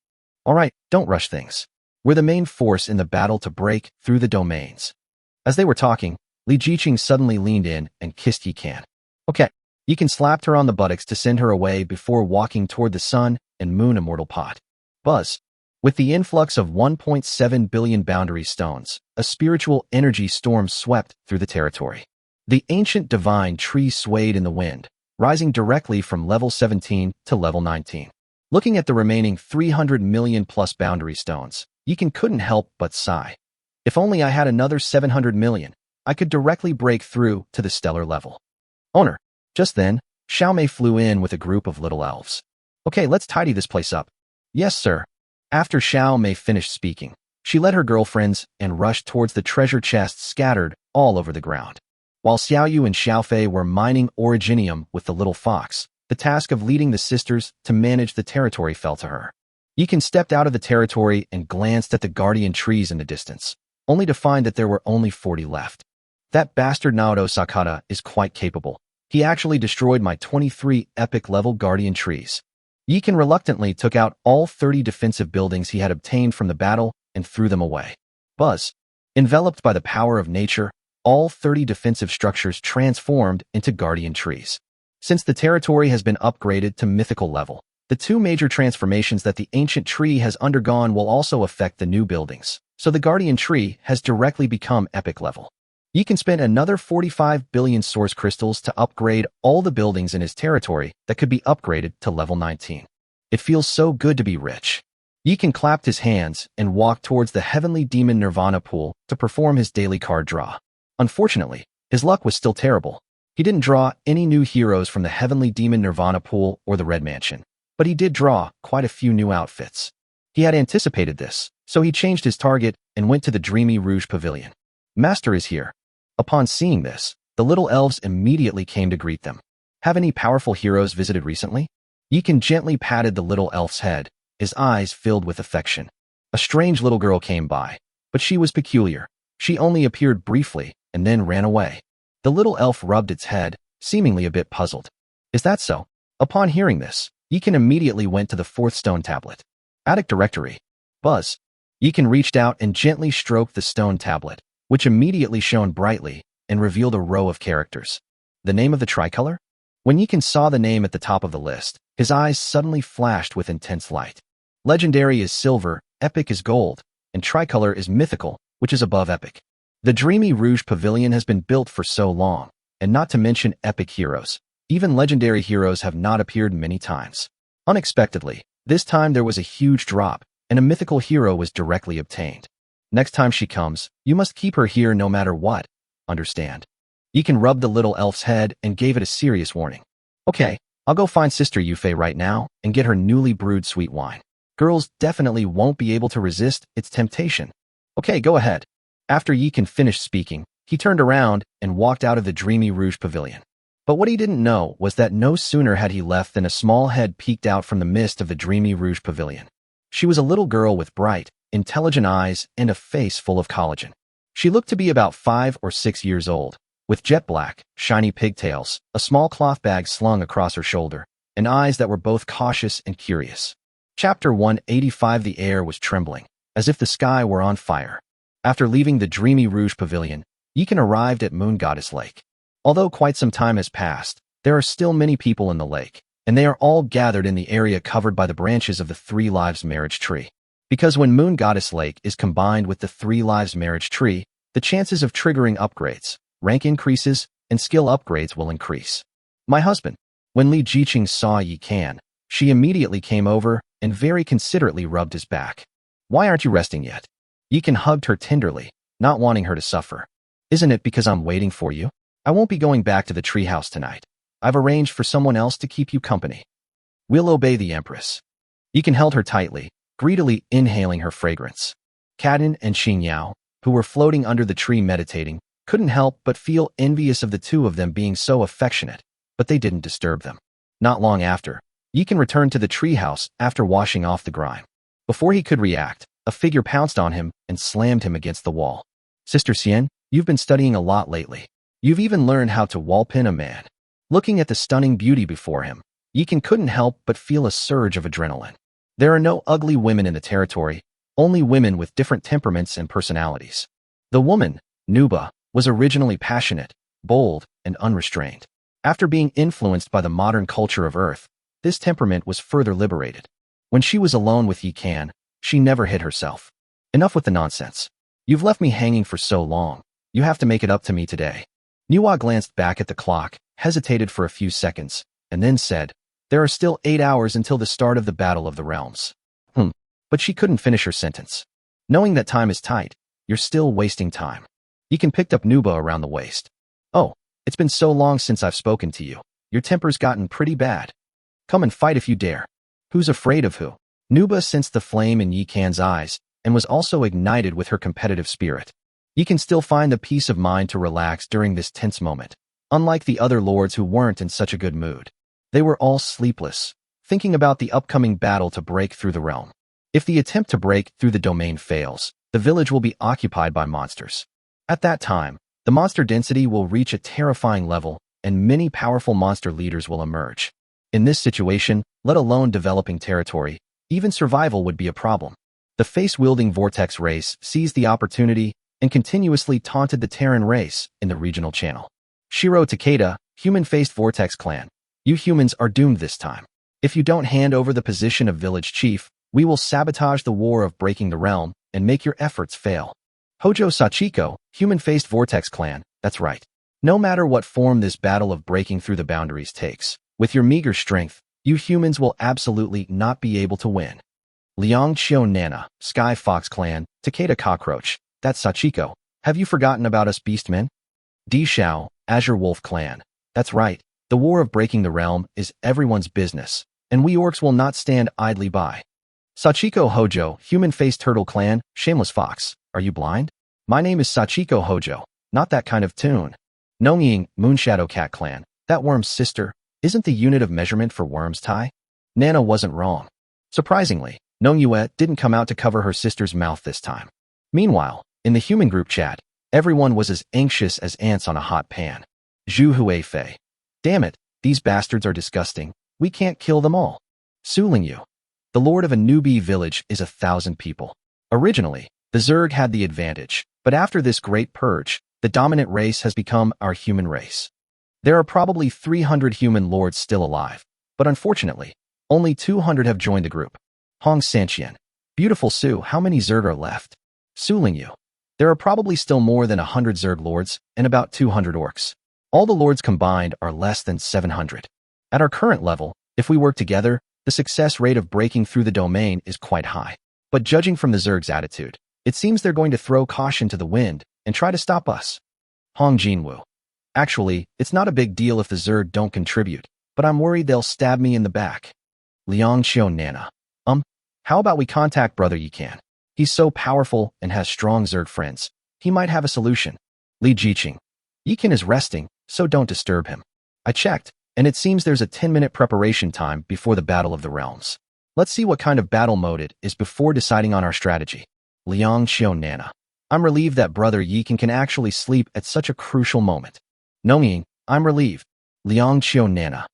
"All right, don't rush things. We're the main force in the battle to break through the domains." As they were talking, Li Jiqing suddenly leaned in and kissed Yikan. "Okay." Yikan slapped her on the buttocks to send her away before walking toward the sun and moon immortal pot. Buzz. With the influx of 1.7 billion boundary stones, a spiritual energy storm swept through the territory. The ancient divine tree swayed in the wind, rising directly from level 17 to level 19. Looking at the remaining 300 million plus boundary stones, Yikan couldn't help but sigh. If only I had another 700 million, I could directly break through to the stellar level. Owner. Just then, Xiaomei flew in with a group of little elves. Okay, let's tidy this place up. Yes, sir. After Xiaomei finished speaking, she led her girlfriends and rushed towards the treasure chests scattered all over the ground. While Xiaoyu and Xiaofei were mining originium with the little fox, the task of leading the sisters to manage the territory fell to her. Yikan stepped out of the territory and glanced at the guardian trees in the distance, only to find that there were only 40 left. That bastard Naoto Sakata is quite capable. He actually destroyed my 23 epic-level guardian trees. Yikan reluctantly took out all 30 defensive buildings he had obtained from the battle and threw them away. Buzz. Enveloped by the power of nature, all 30 defensive structures transformed into guardian trees. Since the territory has been upgraded to mythical level, the two major transformations that the ancient tree has undergone will also affect the new buildings, so the guardian tree has directly become epic level. Yikan spent another 45 billion source crystals to upgrade all the buildings in his territory that could be upgraded to level 19. It feels so good to be rich. Yikan clapped his hands and walked towards the heavenly demon Nirvana pool to perform his daily card draw. Unfortunately, his luck was still terrible. He didn't draw any new heroes from the heavenly demon Nirvana pool or the Red Mansion, but he did draw quite a few new outfits. He had anticipated this, so he changed his target and went to the Dreamy Rouge Pavilion. Master is here. Upon seeing this, the little elves immediately came to greet them. Have any powerful heroes visited recently? Yikan gently patted the little elf's head, his eyes filled with affection. A strange little girl came by, but she was peculiar. She only appeared briefly and then ran away. The little elf rubbed its head, seemingly a bit puzzled. Is that so? Upon hearing this, Yikan immediately went to the fourth stone tablet. Attic Directory. Buzz. Yikan reached out and gently stroked the stone tablet, which immediately shone brightly and revealed a row of characters. The name of the tricolor? When Yikan saw the name at the top of the list, his eyes suddenly flashed with intense light. Legendary is silver, epic is gold, and tricolor is mythical, which is above epic. The Dreamy Rouge Pavilion has been built for so long, and not to mention epic heroes. Even legendary heroes have not appeared many times. Unexpectedly, this time there was a huge drop, and a mythical hero was directly obtained. Next time she comes, you must keep her here no matter what. Understand? Yikan rubbed the little elf's head and gave it a serious warning. Okay, I'll go find Sister Yufei right now and get her newly brewed sweet wine. Girls definitely won't be able to resist its temptation. Okay, go ahead. After Yikan finished speaking, he turned around and walked out of the Dreamy Rouge Pavilion. But what he didn't know was that no sooner had he left than a small head peeked out from the mist of the Dreamy Rouge Pavilion. She was a little girl with bright, intelligent eyes and a face full of collagen. She looked to be about 5 or 6 years old, with jet black, shiny pigtails, a small cloth bag slung across her shoulder, and eyes that were both cautious and curious. Chapter 185. The air was trembling, as if the sky were on fire. After leaving the Dreamy Rouge Pavilion, Yikan arrived at Moon Goddess Lake. Although quite some time has passed, there are still many people in the lake, and they are all gathered in the area covered by the branches of the Three Lives marriage tree. Because when Moon Goddess Lake is combined with the Three Lives marriage tree, the chances of triggering upgrades, rank increases, and skill upgrades will increase. My husband. When Li Jiqing saw Yikan, she immediately came over and very considerately rubbed his back. Why aren't you resting yet? Yikan hugged her tenderly, not wanting her to suffer. Isn't it because I'm waiting for you? I won't be going back to the treehouse tonight. I've arranged for someone else to keep you company. We'll obey the Empress. Yikan held her tightly, greedily inhaling her fragrance. Kaden and Xingyao, who were floating under the tree meditating, couldn't help but feel envious of the two of them being so affectionate, but they didn't disturb them. Not long after, Yikan returned to the treehouse after washing off the grime. Before he could react, a figure pounced on him and slammed him against the wall. Sister Xian, you've been studying a lot lately. You've even learned how to wall pin a man. Looking at the stunning beauty before him, Yikan couldn't help but feel a surge of adrenaline. There are no ugly women in the territory, only women with different temperaments and personalities. The woman, Nuba, was originally passionate, bold, and unrestrained. After being influenced by the modern culture of Earth, this temperament was further liberated. When she was alone with Yikan, She never hit herself. Enough with the nonsense. You've left me hanging for so long. You have to make it up to me today. Manhwa glanced back at the clock, hesitated for a few seconds, and then said, there are still 8 hours until the start of the Battle of the Realms. But she couldn't finish her sentence. Knowing that time is tight, you're still wasting time. Yikan picked up Nuba around the waist. Oh, it's been so long since I've spoken to you. Your temper's gotten pretty bad. Come and fight if you dare. Who's afraid of who? Nuba sensed the flame in Yikan's eyes and was also ignited with her competitive spirit. Yikan still find the peace of mind to relax during this tense moment. Unlike the other lords who weren't in such a good mood. They were all sleepless, thinking about the upcoming battle to break through the realm. If the attempt to break through the domain fails, the village will be occupied by monsters. At that time, the monster density will reach a terrifying level and many powerful monster leaders will emerge. In this situation, let alone developing territory, even survival would be a problem. The face-wielding Vortex race seized the opportunity and continuously taunted the Terran race in the regional channel. Shiro Takeda, human-faced Vortex clan. You humans are doomed this time. If you don't hand over the position of village chief, we will sabotage the war of breaking the realm and make your efforts fail. Hojo Sachiko, human-faced Vortex clan, that's right. No matter what form this battle of breaking through the boundaries takes, with your meager strength, you humans will absolutely not be able to win. Liang Chio Nana, Sky Fox clan, Takeda Cockroach, that's Sachiko. Have you forgotten about us beastmen? Di Shao, Azure Wolf clan, that's right. The war of breaking the realm is everyone's business, and we orcs will not stand idly by. Sachiko Hojo, human-faced turtle clan, Shameless Fox, are you blind? My name is Sachiko Hojo, not that kind of tune. Nongying, Moonshadow Cat clan, that worm's sister, isn't the unit of measurement for worms Tai? Nana wasn't wrong. Surprisingly, Nongyue didn't come out to cover her sister's mouth this time. Meanwhile, in the human group chat, everyone was as anxious as ants on a hot pan. Zhu Huifei. Damn it, these bastards are disgusting. We can't kill them all. Su Lingyu. The lord of a newbie village is 1,000 people. Originally, the Zerg had the advantage, but after this great purge, the dominant race has become our human race. There are probably 300 human lords still alive, but unfortunately, only 200 have joined the group. Hong Sanqian. Beautiful Su, how many Zerg are left? Su Lingyu. There are probably still more than 100 Zerg lords and about 200 orcs. All the lords combined are less than 700. At our current level, if we work together, the success rate of breaking through the domain is quite high. But judging from the Zerg's attitude, it seems they're going to throw caution to the wind and try to stop us. Hong Jinwu. Actually, it's not a big deal if the Zerg don't contribute, but I'm worried they'll stab me in the back. Liang Xiao Nana. How about we contact Brother Yikan? He's so powerful and has strong Zerg friends. He might have a solution. Li Jiqing. Yikan is resting, so don't disturb him. I checked, and it seems there's a 10-minute preparation time before the Battle of the Realms. Let's see what kind of battle mode it is before deciding on our strategy. Liang Xiao Nana. I'm relieved that Brother Yikan can actually sleep at such a crucial moment. Nongying, I'm relieved. Liang Xiao Nana.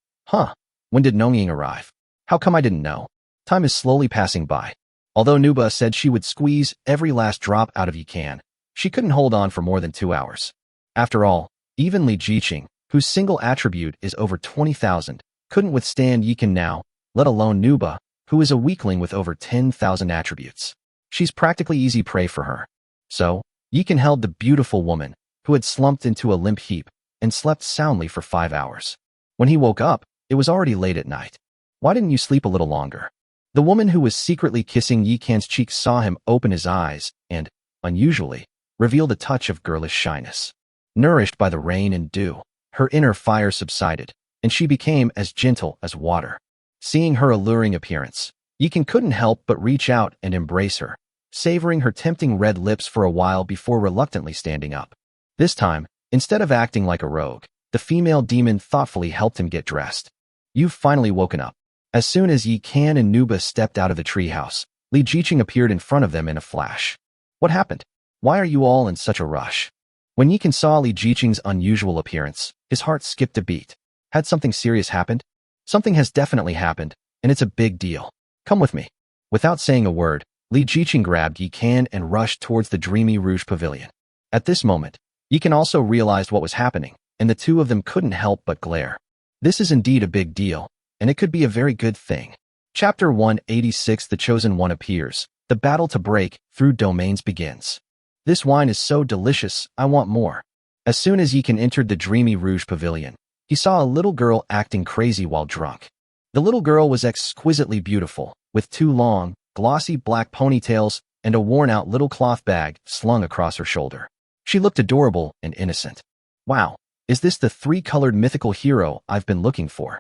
When did Nongying arrive? How come I didn't know? Time is slowly passing by. Although Nuba said she would squeeze every last drop out of Yikan, she couldn't hold on for more than 2 hours. After all, even Li Jiqing, whose single attribute is over 20,000, couldn't withstand Yikan now, let alone Nuba, who is a weakling with over 10,000 attributes. She's practically easy prey for her. So, Yikan held the beautiful woman, who had slumped into a limp heap, and slept soundly for 5 hours. When he woke up, it was already late at night. Why didn't you sleep a little longer? The woman who was secretly kissing Yikan's cheek saw him open his eyes and, unusually, revealed a touch of girlish shyness. Nourished by the rain and dew, her inner fire subsided, and she became as gentle as water. Seeing her alluring appearance, Yikan couldn't help but reach out and embrace her, savoring her tempting red lips for a while before reluctantly standing up. This time, instead of acting like a rogue, the female demon thoughtfully helped him get dressed. You've finally woken up. As soon as Yikan and Nuba stepped out of the treehouse, Li Jiqing appeared in front of them in a flash. What happened? Why are you all in such a rush? When Yikan saw Li Jiqing's unusual appearance, his heart skipped a beat. Had something serious happened? Something has definitely happened, and it's a big deal. Come with me. Without saying a word, Li Jiqing grabbed Yikan and rushed towards the dreamy Rouge Pavilion. At this moment, Yikan also realized what was happening, and the two of them couldn't help but glare. This is indeed a big deal, and it could be a very good thing. Chapter 186 The Chosen One appears. The battle to break through domains begins. This wine is so delicious, I want more. As soon as Yikan entered the dreamy Rouge Pavilion, he saw a little girl acting crazy while drunk. The little girl was exquisitely beautiful, with 2 long, glossy black ponytails and a worn-out little cloth bag slung across her shoulder. She looked adorable and innocent. Wow, is this the 3-colored mythical hero I've been looking for?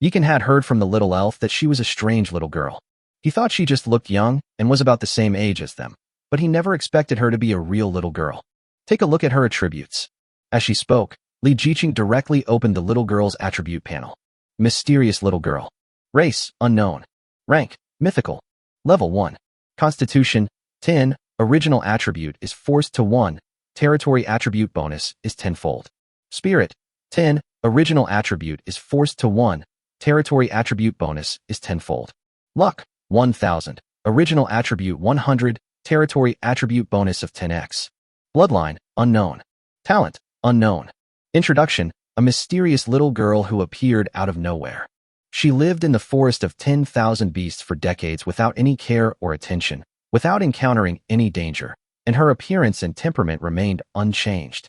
Yikan had heard from the little elf that she was a strange little girl. He thought she just looked young and was about the same age as them, but he never expected her to be a real little girl. Take a look at her attributes. As she spoke, Li Jiqing directly opened the little girl's attribute panel. Mysterious little girl. Race, unknown. Rank, mythical. Level 1. Constitution, 10. Original attribute is force to 1. Territory attribute bonus is 10-fold. Spirit, 10. Original attribute is force to 1. Territory attribute bonus is 10-fold. Luck, 1000. Original attribute 100. Territory attribute bonus of 10x. Bloodline, unknown. Talent, unknown. Introduction, a mysterious little girl who appeared out of nowhere. She lived in the forest of 10,000 beasts for decades without any care or attention, without encountering any danger, and her appearance and temperament remained unchanged.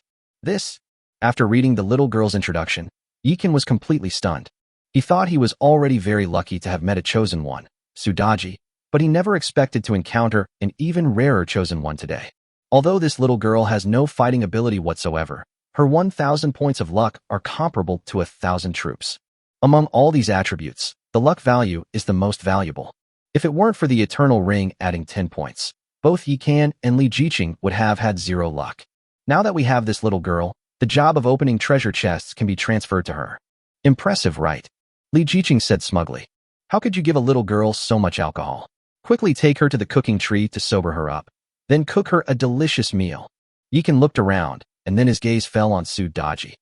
After reading the little girl's introduction, Yikan was completely stunned. He thought he was already very lucky to have met a chosen one, Sudaji, but he never expected to encounter an even rarer chosen one today. Although this little girl has no fighting ability whatsoever, her 1,000 points of luck are comparable to 1,000 troops. Among all these attributes, the luck value is the most valuable. If it weren't for the Eternal Ring adding 10 points, both Yikan and Li Jiqing would have had 0 luck. Now that we have this little girl, the job of opening treasure chests can be transferred to her. Impressive, right? Li Jiqing said smugly. How could you give a little girl so much alcohol? Quickly take her to the cooking tree to sober her up. Then cook her a delicious meal. Yikan looked around, and then his gaze fell on Sudaji.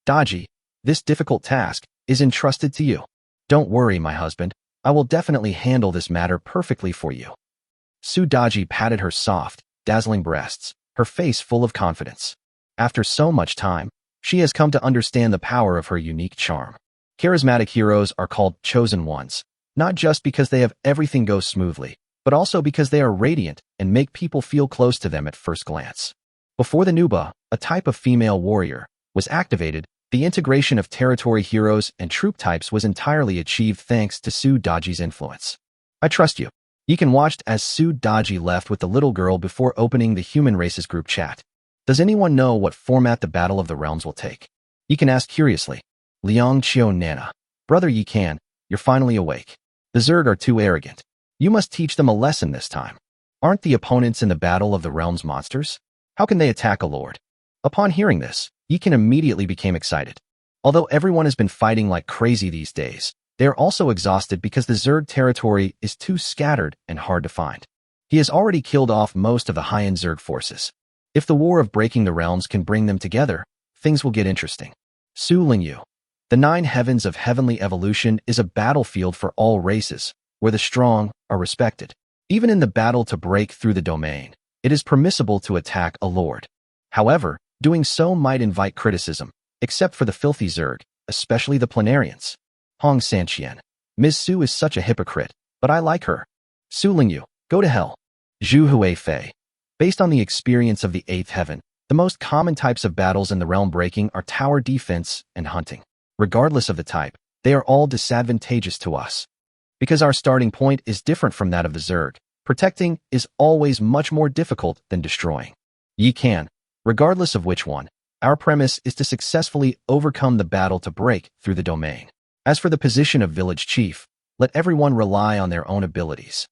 Daji, this difficult task is entrusted to you. Don't worry, my husband. I will definitely handle this matter perfectly for you. Sudaji patted her soft, dazzling breasts, her face full of confidence. After so much time, she has come to understand the power of her unique charm. Charismatic heroes are called chosen ones, not just because they have everything go smoothly, but also because they are radiant and make people feel close to them at first glance. Before the Nuba, a type of female warrior, was activated, the integration of territory heroes and troop types was entirely achieved thanks to Sudaji's influence. I trust you. Yikan watched as Sudaji left with the little girl before opening the human races group chat. Does anyone know what format the Battle of the Realms will take? Yikan asked curiously. Liang Qiu Nana. Brother Yikan, you're finally awake. The Zerg are too arrogant. You must teach them a lesson this time. Aren't the opponents in the Battle of the Realms monsters? How can they attack a lord? Upon hearing this, Yikan immediately became excited. Although everyone has been fighting like crazy these days, they are also exhausted because the Zerg territory is too scattered and hard to find. He has already killed off most of the high-end Zerg forces. If the War of Breaking the Realms can bring them together, things will get interesting. Su Lingyu. The 9 Heavens of Heavenly Evolution is a battlefield for all races, where the strong are respected. Even in the battle to break through the domain, it is permissible to attack a lord. However, doing so might invite criticism, except for the filthy Zerg, especially the Planarians. Hong Sanqian. Ms. Su is such a hypocrite, but I like her. Su Lingyu, go to hell. Zhu Huifei. Based on the experience of the 8th heaven, the most common types of battles in the realm breaking are tower defense and hunting. Regardless of the type, they are all disadvantageous to us. Because our starting point is different from that of the Zerg, protecting is always much more difficult than destroying. Yikan. Regardless of which one, our premise is to successfully overcome the battle to break through the domain. As for the position of village chief, let everyone rely on their own abilities.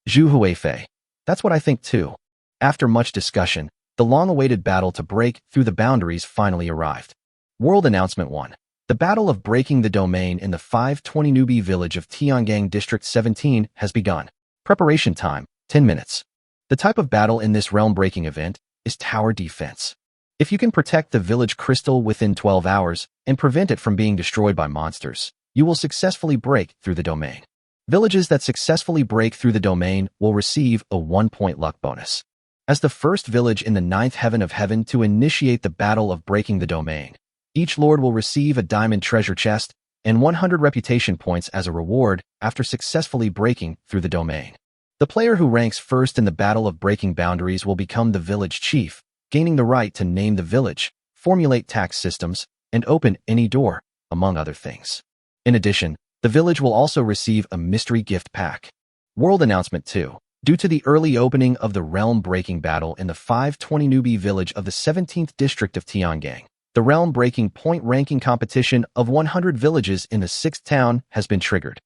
Zhu Huifei. That's what I think too. After much discussion, the long-awaited battle to break through the boundaries finally arrived. World Announcement 1. The battle of breaking the domain in the 520 newbie village of Tiangang District 17 has begun. Preparation time, 10 minutes. The type of battle in this realm-breaking event is tower defense. If you can protect the village crystal within 12 hours and prevent it from being destroyed by monsters, you will successfully break through the domain. Villages that successfully break through the domain will receive a 1-point luck bonus. As the first village in the 9th heaven of heaven to initiate the battle of breaking the domain, each lord will receive a diamond treasure chest and 100 reputation points as a reward after successfully breaking through the domain. The player who ranks first in the battle of breaking boundaries will become the village chief, gaining the right to name the village, formulate tax systems, and open any door, among other things. In addition, the village will also receive a mystery gift pack. World Announcement 2. Due to the early opening of the realm-breaking battle in the 520 newbie village of the 17th district of Tiangang, the realm-breaking point ranking competition of 100 villages in the 6th town has been triggered.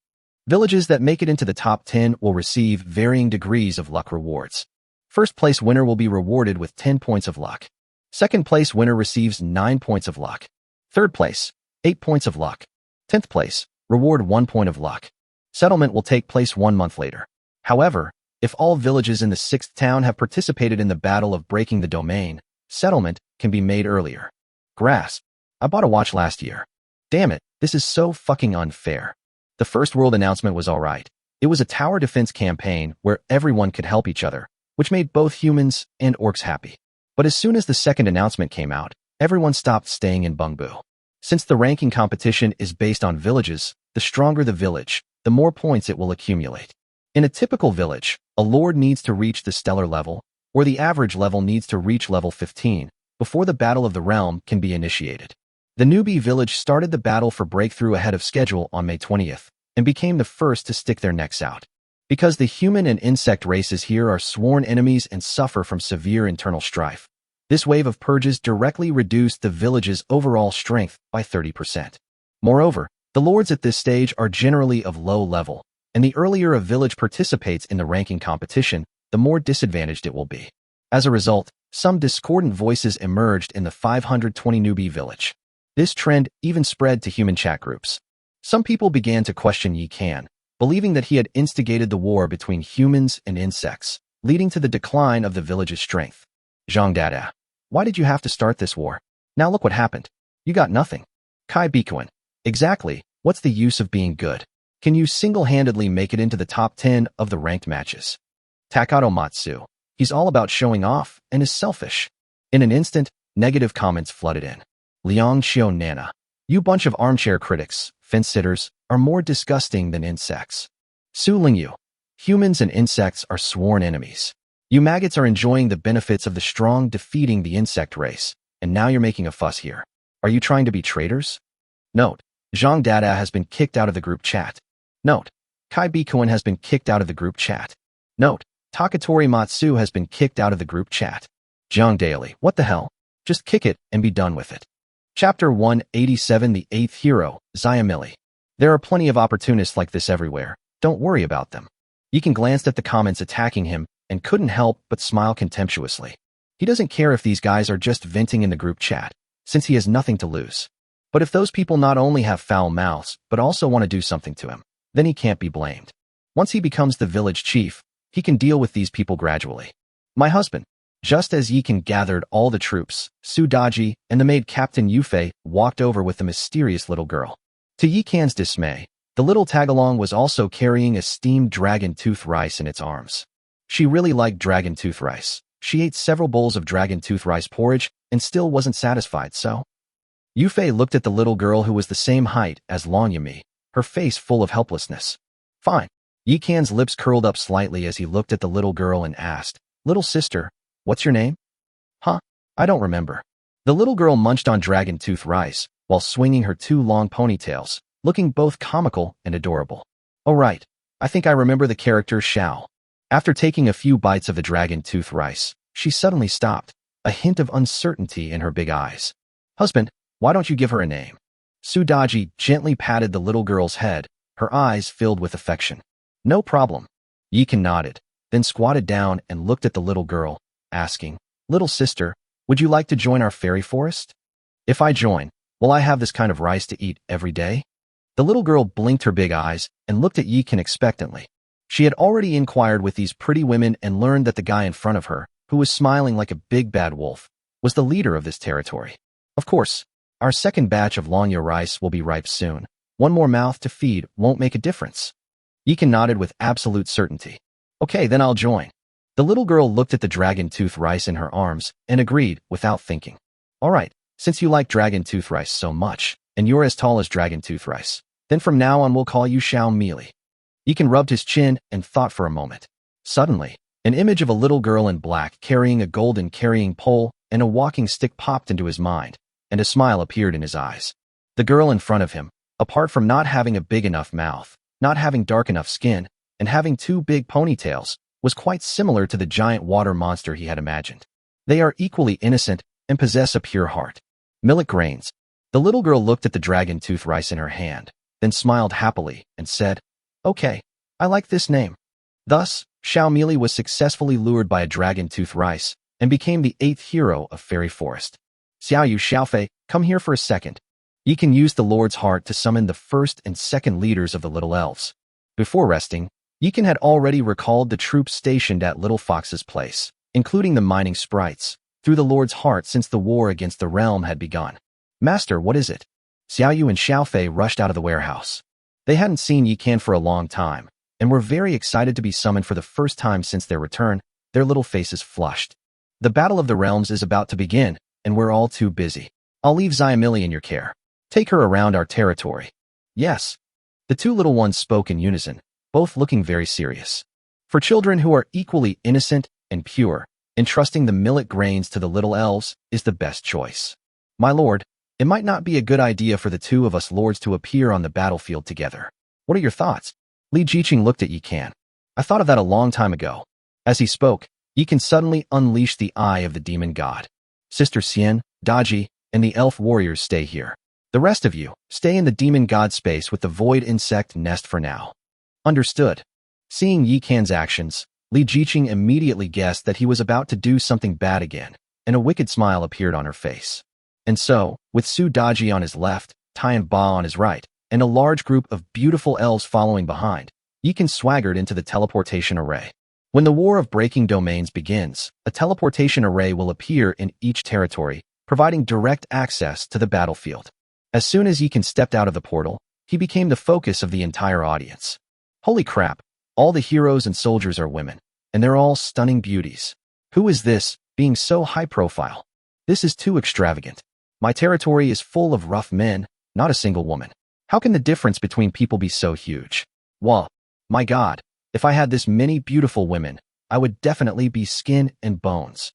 Villages that make it into the top 10 will receive varying degrees of luck rewards. First place winner will be rewarded with 10 points of luck. Second place winner receives 9 points of luck. Third place, 8 points of luck. 10th place, reward 1 point of luck. Settlement will take place 1 month later. However, if all villages in the 6th town have participated in the battle of breaking the domain, settlement can be made earlier. Grass. I bought a watch last year. Damn it, this is so fucking unfair. The first world announcement was alright. It was a tower defense campaign where everyone could help each other, which made both humans and orcs happy. But as soon as the second announcement came out, everyone stopped staying in Bungbu. Since the ranking competition is based on villages, the stronger the village, the more points it will accumulate. In a typical village, a lord needs to reach the stellar level, or the average level needs to reach level 15, before the Battle of the Realm can be initiated. The newbie village started the battle for breakthrough ahead of schedule on May 20th, and became the first to stick their necks out. Because the human and insect races here are sworn enemies and suffer from severe internal strife, this wave of purges directly reduced the village's overall strength by 30%. Moreover, the lords at this stage are generally of low level, and the earlier a village participates in the ranking competition, the more disadvantaged it will be. As a result, some discordant voices emerged in the 520 newbie village. This trend even spread to human chat groups. Some people began to question Yi Kan, believing that he had instigated the war between humans and insects, leading to the decline of the village's strength. Zhang Dada, why did you have to start this war? Now look what happened. You got nothing. Kai Bikuan, exactly, what's the use of being good? Can you single-handedly make it into the top 10 of the ranked matches? Takato Matsu, he's all about showing off and is selfish. In an instant, negative comments flooded in. Liang Xiao Nana, you bunch of armchair critics, fence-sitters, are more disgusting than insects. Su Lingyu, humans and insects are sworn enemies. You maggots are enjoying the benefits of the strong defeating the insect race, and now you're making a fuss here. Are you trying to be traitors? Note, Zhang Dada has been kicked out of the group chat. Note, Kai Bikuan has been kicked out of the group chat. Note, Takatori Matsu has been kicked out of the group chat. Jiang Daily, what the hell? Just kick it and be done with it. Chapter 187 The Eighth Hero, Xiamili. There are plenty of opportunists like this everywhere. Don't worry about them. Yikan glanced at the comments attacking him and couldn't help but smile contemptuously. He doesn't care if these guys are just venting in the group chat, since he has nothing to lose. But if those people not only have foul mouths, but also want to do something to him, then he can't be blamed. Once he becomes the village chief, he can deal with these people gradually. My husband. Just as Yikan gathered all the troops, Su Daji and the maid Captain Yufei walked over with the mysterious little girl. To Yikan's dismay, the little tagalong was also carrying a steamed dragon tooth rice in its arms. She really liked dragon tooth rice. She ate several bowls of dragon tooth rice porridge and still wasn't satisfied, so Yufei looked at the little girl who was the same height as Long Yumi, her face full of helplessness. Fine. Yikan's lips curled up slightly as he looked at the little girl and asked, Little sister, what's your name? Huh? I don't remember. The little girl munched on dragon tooth rice while swinging her 2 long ponytails, looking both comical and adorable. Oh right, I think I remember the character Xiao. After taking a few bites of the dragon tooth rice, she suddenly stopped, a hint of uncertainty in her big eyes. Husband, why don't you give her a name? Su Daji gently patted the little girl's head, her eyes filled with affection. No problem. Yikan nodded, then squatted down and looked at the little girl, asking, Little sister, would you like to join our fairy forest? If I join, will I have this kind of rice to eat every day? The little girl blinked her big eyes and looked at Yikan expectantly. She had already inquired with these pretty women and learned that the guy in front of her, who was smiling like a big bad wolf, was the leader of this territory. Of course, our second batch of Longya rice will be ripe soon. One more mouth to feed won't make a difference. Yikan nodded with absolute certainty. Okay, then I'll join. The little girl looked at the dragon tooth rice in her arms and agreed without thinking. All right, since you like dragon tooth rice so much, and you're as tall as dragon tooth rice, then from now on we'll call you Xiao Mealy. Yikan rubbed his chin and thought for a moment. Suddenly, an image of a little girl in black carrying a golden carrying pole and a walking stick popped into his mind, and a smile appeared in his eyes. The girl in front of him, apart from not having a big enough mouth, not having dark enough skin, and having two big ponytails, was quite similar to the giant water monster he had imagined. They are equally innocent and possess a pure heart. Millet grains. The little girl looked at the dragon tooth rice in her hand, then smiled happily and said, "Okay, I like this name." Thus, Xiao Meili was successfully lured by a dragon tooth rice and became the 8th hero of Fairy Forest. Xiaoyu Xiaofei, come here for a second. Ye can use the Lord's heart to summon the first and second leaders of the Little Elves. Before resting, Yekin had already recalled the troops stationed at Little Fox's place, including the mining sprites, through the Lord's heart since the war against the realm had begun. Master, what is it? Xiaoyu and Xiaofei rushed out of the warehouse. They hadn't seen Yikan for a long time, and were very excited to be summoned for the first time since their return, their little faces flushed. The Battle of the Realms is about to begin, and we're all too busy. I'll leave Xiaomili in your care. Take her around our territory. Yes. The two little ones spoke in unison, both looking very serious. For children who are equally innocent and pure, entrusting the millet grains to the little elves is the best choice. My lord, it might not be a good idea for the two of us lords to appear on the battlefield together. What are your thoughts? Li Jiqing looked at Yikan. I thought of that a long time ago. As he spoke, Yikan suddenly unleashed the eye of the demon god. Sister Xian, Daji, and the elf warriors stay here. The rest of you, stay in the demon god space with the void insect nest for now. Understood. Seeing Yikan's actions, Li Jiqing immediately guessed that he was about to do something bad again, and a wicked smile appeared on her face. And so, with Su Daji on his left, Tian Ba on his right, and a large group of beautiful elves following behind, Yikan swaggered into the teleportation array. When the War of Breaking Domains begins, a teleportation array will appear in each territory, providing direct access to the battlefield. As soon as Yikan stepped out of the portal, he became the focus of the entire audience. Holy crap, all the heroes and soldiers are women, and they're all stunning beauties. Who is this, being so high profile? This is too extravagant. My territory is full of rough men, not a single woman. How can the difference between people be so huge? Wah, my god, if I had this many beautiful women, I would definitely be skin and bones.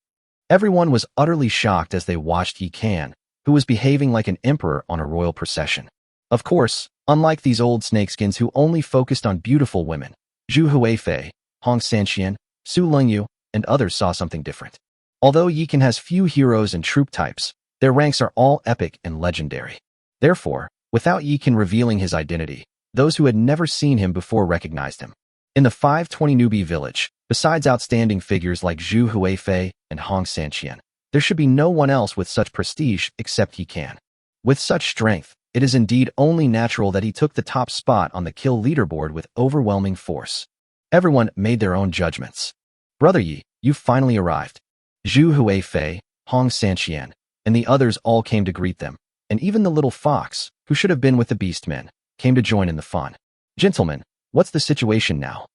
Everyone was utterly shocked as they watched Yikan, who was behaving like an emperor on a royal procession. Of course, unlike these old snakeskins who only focused on beautiful women, Zhu Huifei, Hong Sanxian, Su Lingyu, and others saw something different. Although Yikan has few heroes and troop types, their ranks are all epic and legendary. Therefore, without Yikan revealing his identity, those who had never seen him before recognized him. In the 520 newbie village, besides outstanding figures like Zhu Huifei and Hong Sanxian, there should be no one else with such prestige except Yikan. With such strength, it is indeed only natural that he took the top spot on the kill leaderboard with overwhelming force. Everyone made their own judgments. Brother Yi, you've finally arrived. Zhu Huifei, Hong Sanxian, and the others all came to greet them, and even the little fox, who should have been with the beastmen, came to join in the fun. Gentlemen, what's the situation now?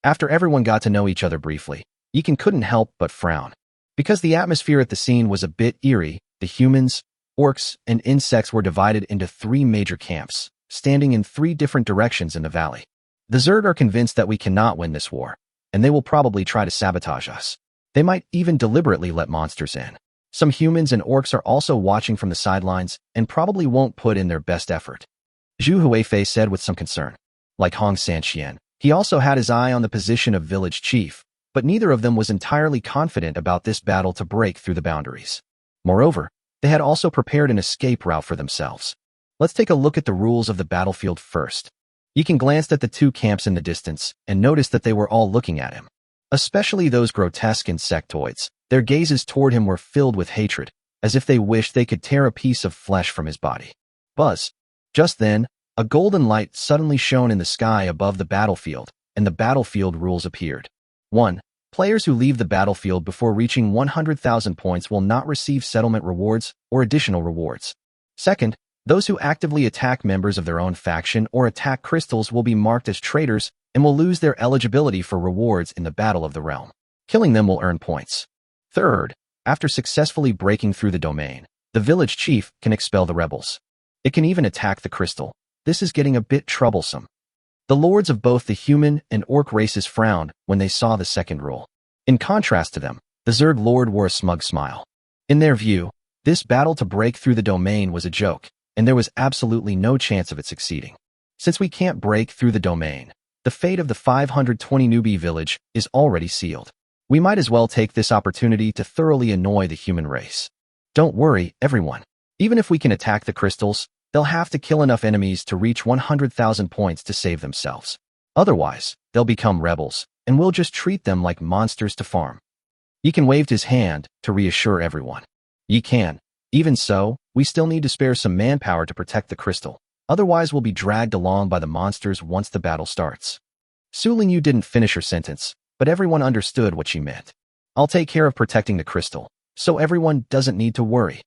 After everyone got to know each other briefly, Yikan couldn't help but frown. Because the atmosphere at the scene was a bit eerie, the humans, orcs, and insects were divided into 3 major camps, standing in 3 different directions in the valley. The Zerg are convinced that we cannot win this war, and they will probably try to sabotage us. They might even deliberately let monsters in. Some humans and orcs are also watching from the sidelines and probably won't put in their best effort. Zhu Huifei said with some concern. Like Hong Sanxian, he also had his eye on the position of village chief, but neither of them was entirely confident about this battle to break through the boundaries. Moreover, they had also prepared an escape route for themselves. Let's take a look at the rules of the battlefield first. Yikan glanced at the 2 camps in the distance and noticed that they were all looking at him. Especially those grotesque insectoids, their gazes toward him were filled with hatred, as if they wished they could tear a piece of flesh from his body. Buzz. Just then, a golden light suddenly shone in the sky above the battlefield, and the battlefield rules appeared. 1. Players who leave the battlefield before reaching 100,000 points will not receive settlement rewards or additional rewards. 2. Those who actively attack members of their own faction or attack crystals will be marked as traitors and will lose their eligibility for rewards in the Battle of the Realm. Killing them will earn points. 3. After successfully breaking through the domain, the village chief can expel the rebels. It can even attack the crystal. This is getting a bit troublesome. The lords of both the human and orc races frowned when they saw the second rule. In contrast to them, the Zerg lord wore a smug smile. In their view, this battle to break through the domain was a joke, and there was absolutely no chance of it succeeding. Since we can't break through the domain, the fate of the 520 newbie village is already sealed. We might as well take this opportunity to thoroughly annoy the human race. Don't worry, everyone. Even if we can attack the crystals, they'll have to kill enough enemies to reach 100,000 points to save themselves. Otherwise, they'll become rebels, and we'll just treat them like monsters to farm. Yikan waved his hand to reassure everyone. Yikan, even so, we still need to spare some manpower to protect the crystal. Otherwise, we'll be dragged along by the monsters once the battle starts. Su Lingyu didn't finish her sentence, but everyone understood what she meant. I'll take care of protecting the crystal, so everyone doesn't need to worry.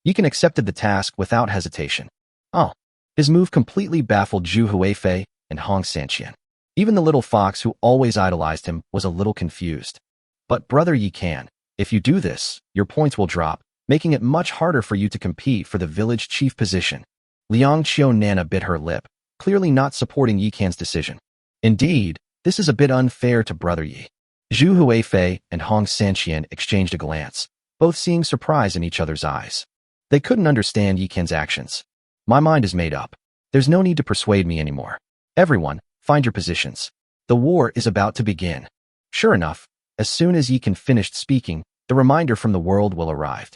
Yikan accepted the task without hesitation. Oh. His move completely baffled Zhu Huifei and Hong Sanqian. Even the little fox who always idolized him was a little confused. But brother Yikan, if you do this, your points will drop, making it much harder for you to compete for the village chief position. Liang Qiu Nana bit her lip, clearly not supporting Yikan's decision. Indeed, this is a bit unfair to brother Yi. Zhu Huifei and Hong Sanqian exchanged a glance, both seeing surprise in each other's eyes. They couldn't understand Yikan's actions. My mind is made up. There's no need to persuade me anymore. Everyone, find your positions. The war is about to begin. Sure enough, as soon as Yikan finished speaking, the reminder from the world will arrive.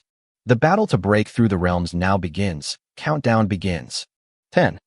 The battle to break through the realms now begins. Countdown begins. 10,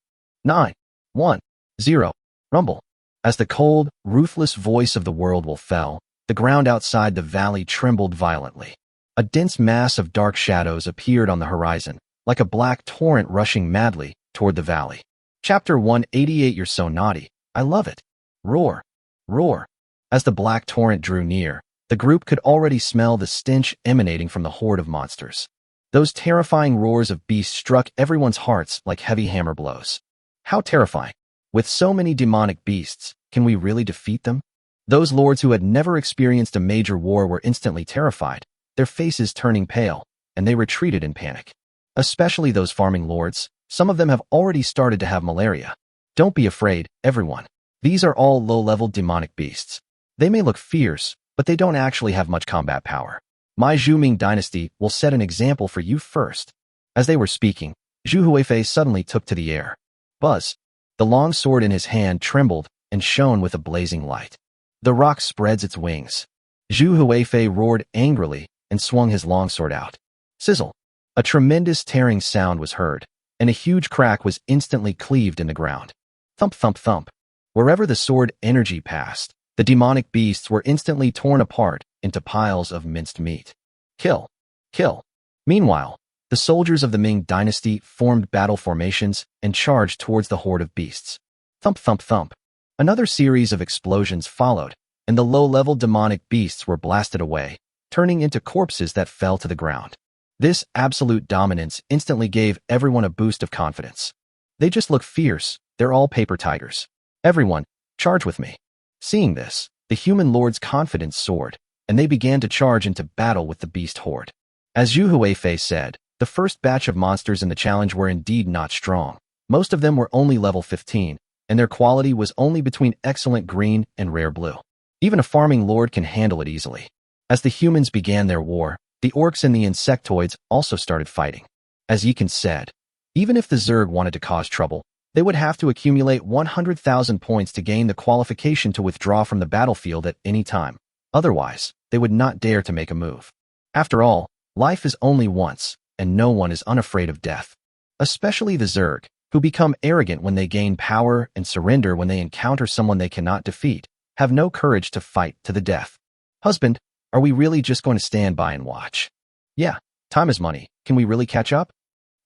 9, 1, 0. Rumble. As the cold, ruthless voice of the world will fell, the ground outside the valley trembled violently. A dense mass of dark shadows appeared on the horizon, like a black torrent rushing madly toward the valley. Chapter 188. You're so naughty. I love it. Roar. Roar. As the black torrent drew near, the group could already smell the stench emanating from the horde of monsters. Those terrifying roars of beasts struck everyone's hearts like heavy hammer blows. How terrifying. With so many demonic beasts, can we really defeat them? Those lords who had never experienced a major war were instantly terrified, their faces turning pale, and they retreated in panic. Especially those farming lords, some of them have already started to have malaria. Don't be afraid, everyone. These are all low-level demonic beasts. They may look fierce, but they don't actually have much combat power. My Zhu Ming dynasty will set an example for you first. As they were speaking, Zhu Huifei suddenly took to the air. Buzz. The long sword in his hand trembled and shone with a blazing light. The rock spreads its wings. Zhu Huifei roared angrily and swung his longsword out. Sizzle. A tremendous tearing sound was heard, and a huge crack was instantly cleaved in the ground. Thump, thump, thump. Wherever the sword energy passed, the demonic beasts were instantly torn apart into piles of minced meat. Kill. Kill. Meanwhile, the soldiers of the Ming dynasty formed battle formations and charged towards the horde of beasts. Thump, thump, thump. Another series of explosions followed, and the low-level demonic beasts were blasted away, turning into corpses that fell to the ground. This absolute dominance instantly gave everyone a boost of confidence. They just look fierce. They're all paper tigers. Everyone, charge with me. Seeing this, the human lord's confidence soared, and they began to charge into battle with the beast horde. As Zhu Huifei said, the first batch of monsters in the challenge were indeed not strong. Most of them were only level 15, and their quality was only between excellent green and rare blue. Even a farming lord can handle it easily. As the humans began their war, the orcs and the insectoids also started fighting. As Yikan said, even if the Zerg wanted to cause trouble, they would have to accumulate 100,000 points to gain the qualification to withdraw from the battlefield at any time. Otherwise, they would not dare to make a move. After all, life is only once, and no one is unafraid of death. Especially the Zerg, who become arrogant when they gain power and surrender when they encounter someone they cannot defeat, have no courage to fight to the death. Husband, are we really just going to stand by and watch? Yeah, time is money. Can we really catch up?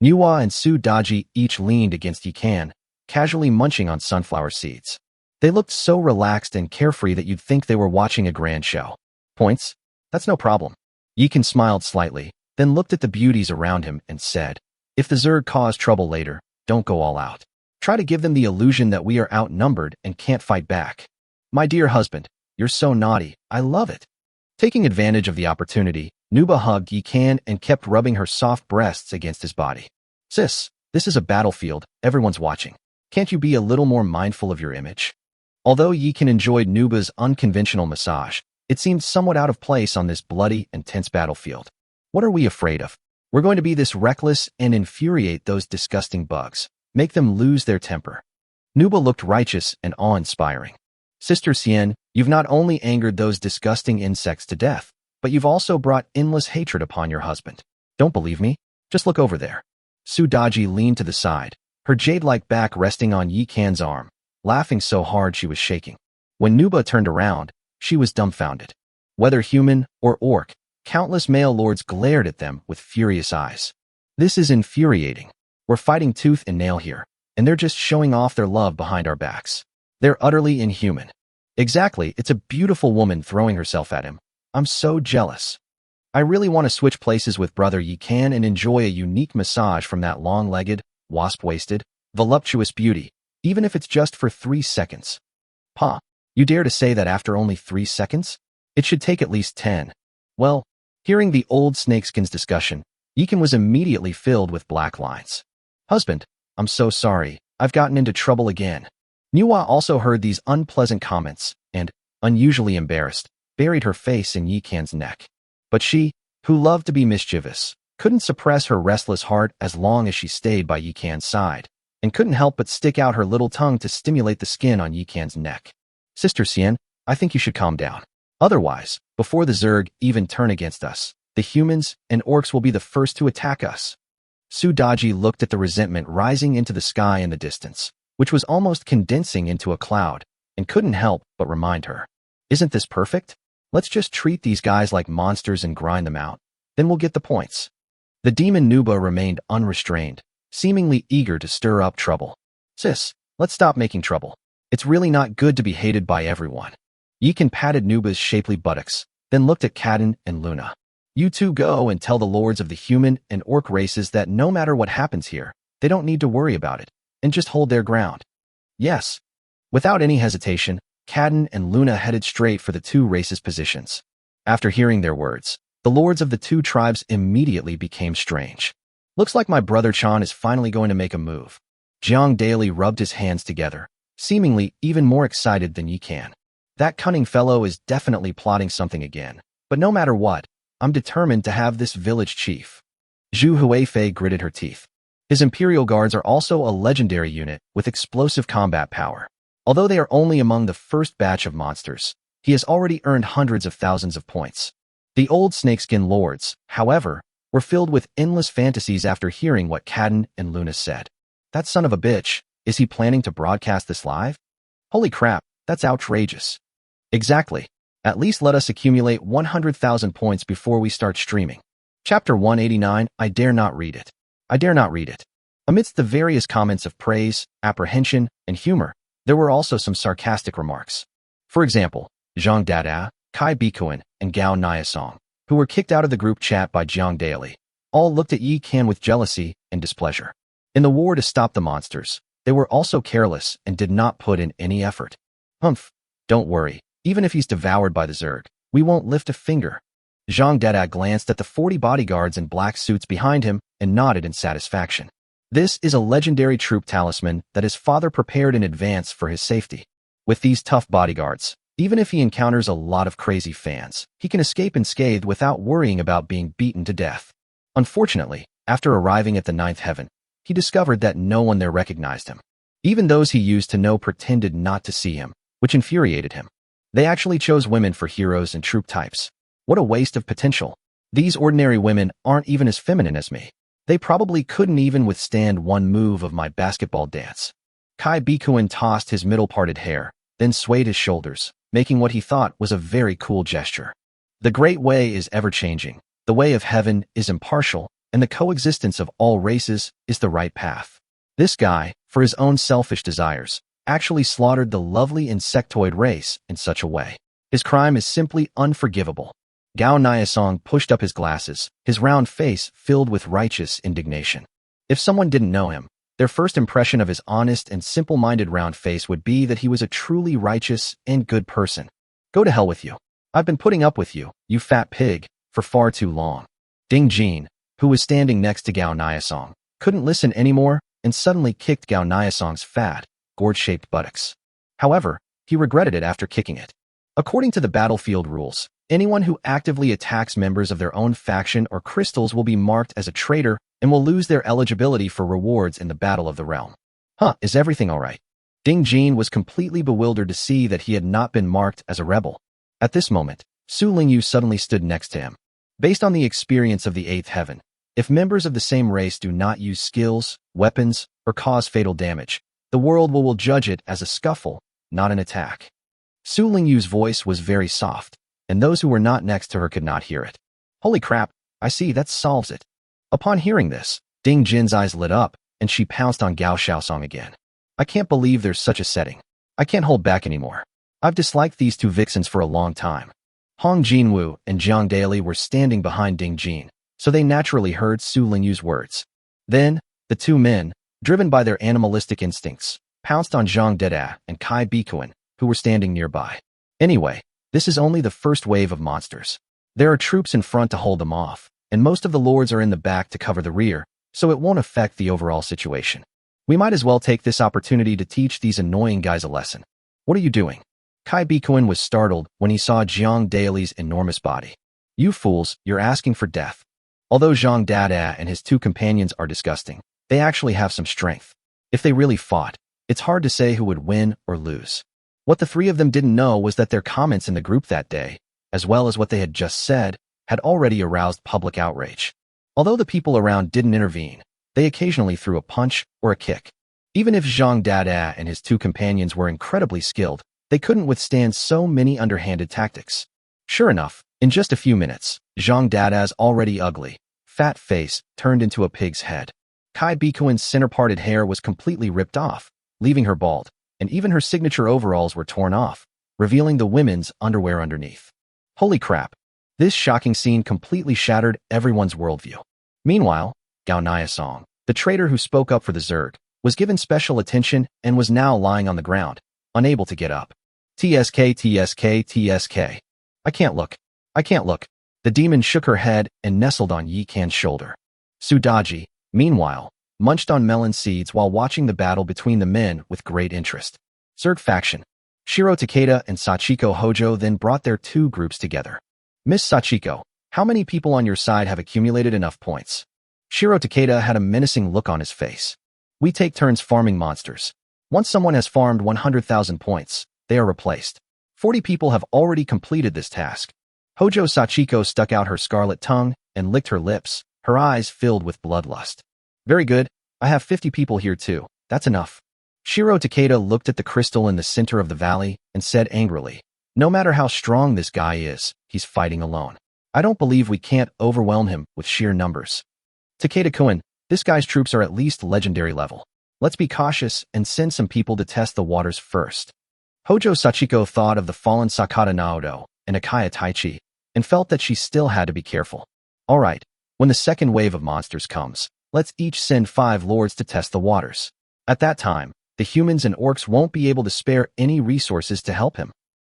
Nuwa and Su Daji each leaned against Yikan, casually munching on sunflower seeds. They looked so relaxed and carefree that you'd think they were watching a grand show. Points? That's no problem. Yikan smiled slightly, then looked at the beauties around him and said, if the Zerg cause trouble later, don't go all out. Try to give them the illusion that we are outnumbered and can't fight back. My dear husband, you're so naughty. I love it. Taking advantage of the opportunity, Nuba hugged Yikan and kept rubbing her soft breasts against his body. Sis, this is a battlefield. Everyone's watching. Can't you be a little more mindful of your image? Although Yikan enjoyed Nuba's unconventional massage, it seemed somewhat out of place on this bloody and tense battlefield. What are we afraid of? We're going to be this reckless and infuriate those disgusting bugs. Make them lose their temper. Nuba looked righteous and awe-inspiring. Sister Xian, you've not only angered those disgusting insects to death, but you've also brought endless hatred upon your husband. Don't believe me? Just look over there. Su Daji leaned to the side, her jade-like back resting on Yi Kan's arm, laughing so hard she was shaking. When Nuba turned around, she was dumbfounded. Whether human or orc, countless male lords glared at them with furious eyes. This is infuriating. We're fighting tooth and nail here, and they're just showing off their love behind our backs. They're utterly inhuman. Exactly, it's a beautiful woman throwing herself at him. I'm so jealous. I really want to switch places with brother Yi Kan and enjoy a unique massage from that long-legged, wasp-waisted, voluptuous beauty, even if it's just for 3 seconds. Pa, you dare to say that after only 3 seconds? It should take at least 10. Well, hearing the old snakeskin's discussion, Yikan was immediately filled with black lines. Husband, I'm so sorry, I've gotten into trouble again. Nuwa also heard these unpleasant comments and, unusually embarrassed, buried her face in Yikan's neck. But she, who loved to be mischievous, couldn't suppress her restless heart as long as she stayed by Yikan's side, and couldn't help but stick out her little tongue to stimulate the skin on Yikan's neck. Sister Xian, I think you should calm down. Otherwise, before the Zerg even turn against us, the humans and orcs will be the first to attack us. Su Daji looked at the resentment rising into the sky in the distance, which was almost condensing into a cloud, and couldn't help but remind her. Isn't this perfect? Let's just treat these guys like monsters and grind them out. Then we'll get the points. The demon Nuba remained unrestrained, seemingly eager to stir up trouble. Sis, let's stop making trouble. It's really not good to be hated by everyone. Yikan patted Nuba's shapely buttocks, then looked at Kaden and Luna. You two go and tell the lords of the human and orc races that no matter what happens here, they don't need to worry about it, and just hold their ground. Yes. Without any hesitation, Kaden and Luna headed straight for the two races' positions. After hearing their words, the lords of the two tribes immediately became strange. Looks like my brother Chan is finally going to make a move. Jiang Daily rubbed his hands together, seemingly even more excited than Yikan. That cunning fellow is definitely plotting something again, but no matter what, I'm determined to have this village chief. Zhu Huifei gritted her teeth. His Imperial Guards are also a legendary unit with explosive combat power. Although they are only among the first batch of monsters, he has already earned hundreds of thousands of points. The old snakeskin lords, however, were filled with endless fantasies after hearing what Kaden and Luna said. That son of a bitch, is he planning to broadcast this live? Holy crap, that's outrageous. Exactly. At least let us accumulate 100,000 points before we start streaming. Chapter 189, I dare not read it. I dare not read it. Amidst the various comments of praise, apprehension, and humor, there were also some sarcastic remarks. For example, Zhang Dada, Kai Bikuan, and Gao Nyasong, who were kicked out of the group chat by Jiang Daily, all looked at Yi Kan with jealousy and displeasure. In the war to stop the monsters, they were also careless and did not put in any effort. Humph, don't worry, even if he's devoured by the Zerg, we won't lift a finger. Zhang Dada glanced at the 40 bodyguards in black suits behind him and nodded in satisfaction. This is a legendary troop talisman that his father prepared in advance for his safety. With these tough bodyguards, even if he encounters a lot of crazy fans, he can escape unscathed without worrying about being beaten to death. Unfortunately, after arriving at the 9th heaven, he discovered that no one there recognized him. Even those he used to know pretended not to see him, which infuriated him. They actually chose women for heroes and troop types. What a waste of potential. These ordinary women aren't even as feminine as me. They probably couldn't even withstand one move of my basketball dance. Kai Bikuan tossed his middle-parted hair, then swayed his shoulders, making what he thought was a very cool gesture. The great way is ever-changing, the way of heaven is impartial, and the coexistence of all races is the right path. This guy, for his own selfish desires, actually slaughtered the lovely insectoid race in such a way. His crime is simply unforgivable. Gao Nyasong pushed up his glasses, his round face filled with righteous indignation. If someone didn't know him, their first impression of his honest and simple-minded round face would be that he was a truly righteous and good person. Go to hell with you. I've been putting up with you, you fat pig, for far too long. Ding Jin, who was standing next to Gao Nyasong, couldn't listen anymore and suddenly kicked Gao Niasong's fat, gourd-shaped buttocks. However, he regretted it after kicking it. According to the battlefield rules, anyone who actively attacks members of their own faction or crystals will be marked as a traitor and will lose their eligibility for rewards in the Battle of the Realm. Is everything alright? Ding Jin was completely bewildered to see that he had not been marked as a rebel. At this moment, Su Lingyu suddenly stood next to him. Based on the experience of the Eighth Heaven, if members of the same race do not use skills, weapons, or cause fatal damage, the world will judge it as a scuffle, not an attack. Su Lingyu's voice was very soft, and those who were not next to her could not hear it. Holy crap, I see, that solves it. Upon hearing this, Ding Jin's eyes lit up, and she pounced on Gao Xiaosong again. I can't believe there's such a setting. I can't hold back anymore. I've disliked these two vixens for a long time. Hong Jinwu and Jiang Daili were standing behind Ding Jin, so they naturally heard Su Lingyu's words. Then, the two men, driven by their animalistic instincts, pounced on Zhang Deda and Kai Bikuan, who were standing nearby. Anyway, this is only the first wave of monsters. There are troops in front to hold them off, and most of the lords are in the back to cover the rear, so it won't affect the overall situation. We might as well take this opportunity to teach these annoying guys a lesson. What are you doing? Kai Bikuan was startled when he saw Jiang Daili's enormous body. You fools, you're asking for death. Although Zhang Dada and his two companions are disgusting, they actually have some strength. If they really fought, it's hard to say who would win or lose. What the three of them didn't know was that their comments in the group that day, as well as what they had just said, had already aroused public outrage. Although the people around didn't intervene, they occasionally threw a punch or a kick. Even if Zhang Dada and his two companions were incredibly skilled, they couldn't withstand so many underhanded tactics. Sure enough, in just a few minutes, Zhang Dada's already ugly, fat face turned into a pig's head. Kai Bikuan's center-parted hair was completely ripped off, leaving her bald, and even her signature overalls were torn off, revealing the women's underwear underneath. Holy crap! This shocking scene completely shattered everyone's worldview. Meanwhile, Gao Niasong, the traitor who spoke up for the Zerg, was given special attention and was now lying on the ground, unable to get up. TSK, TSK, TSK. I can't look. I can't look. The demon shook her head and nestled on Yi Kan's shoulder. Sudaji, meanwhile, munched on melon seeds while watching the battle between the men with great interest. Zerg faction. Shiro Takeda and Sachiko Hojo then brought their two groups together. Miss Sachiko, how many people on your side have accumulated enough points? Shiro Takeda had a menacing look on his face. We take turns farming monsters. Once someone has farmed 100,000 points, they are replaced. 40 people have already completed this task. Hojo Sachiko stuck out her scarlet tongue and licked her lips, her eyes filled with bloodlust. Very good, I have 50 people here too, that's enough. Shiro Takeda looked at the crystal in the center of the valley and said angrily, no matter how strong this guy is, he's fighting alone. I don't believe we can't overwhelm him with sheer numbers. Takeda-kun, this guy's troops are at least legendary level. Let's be cautious and send some people to test the waters first. Hojo Sachiko thought of the fallen Sakata Naoto and Akaya Taichi and felt that she still had to be careful. Alright, when the second wave of monsters comes, let's each send 5 lords to test the waters. At that time, the humans and orcs won't be able to spare any resources to help him.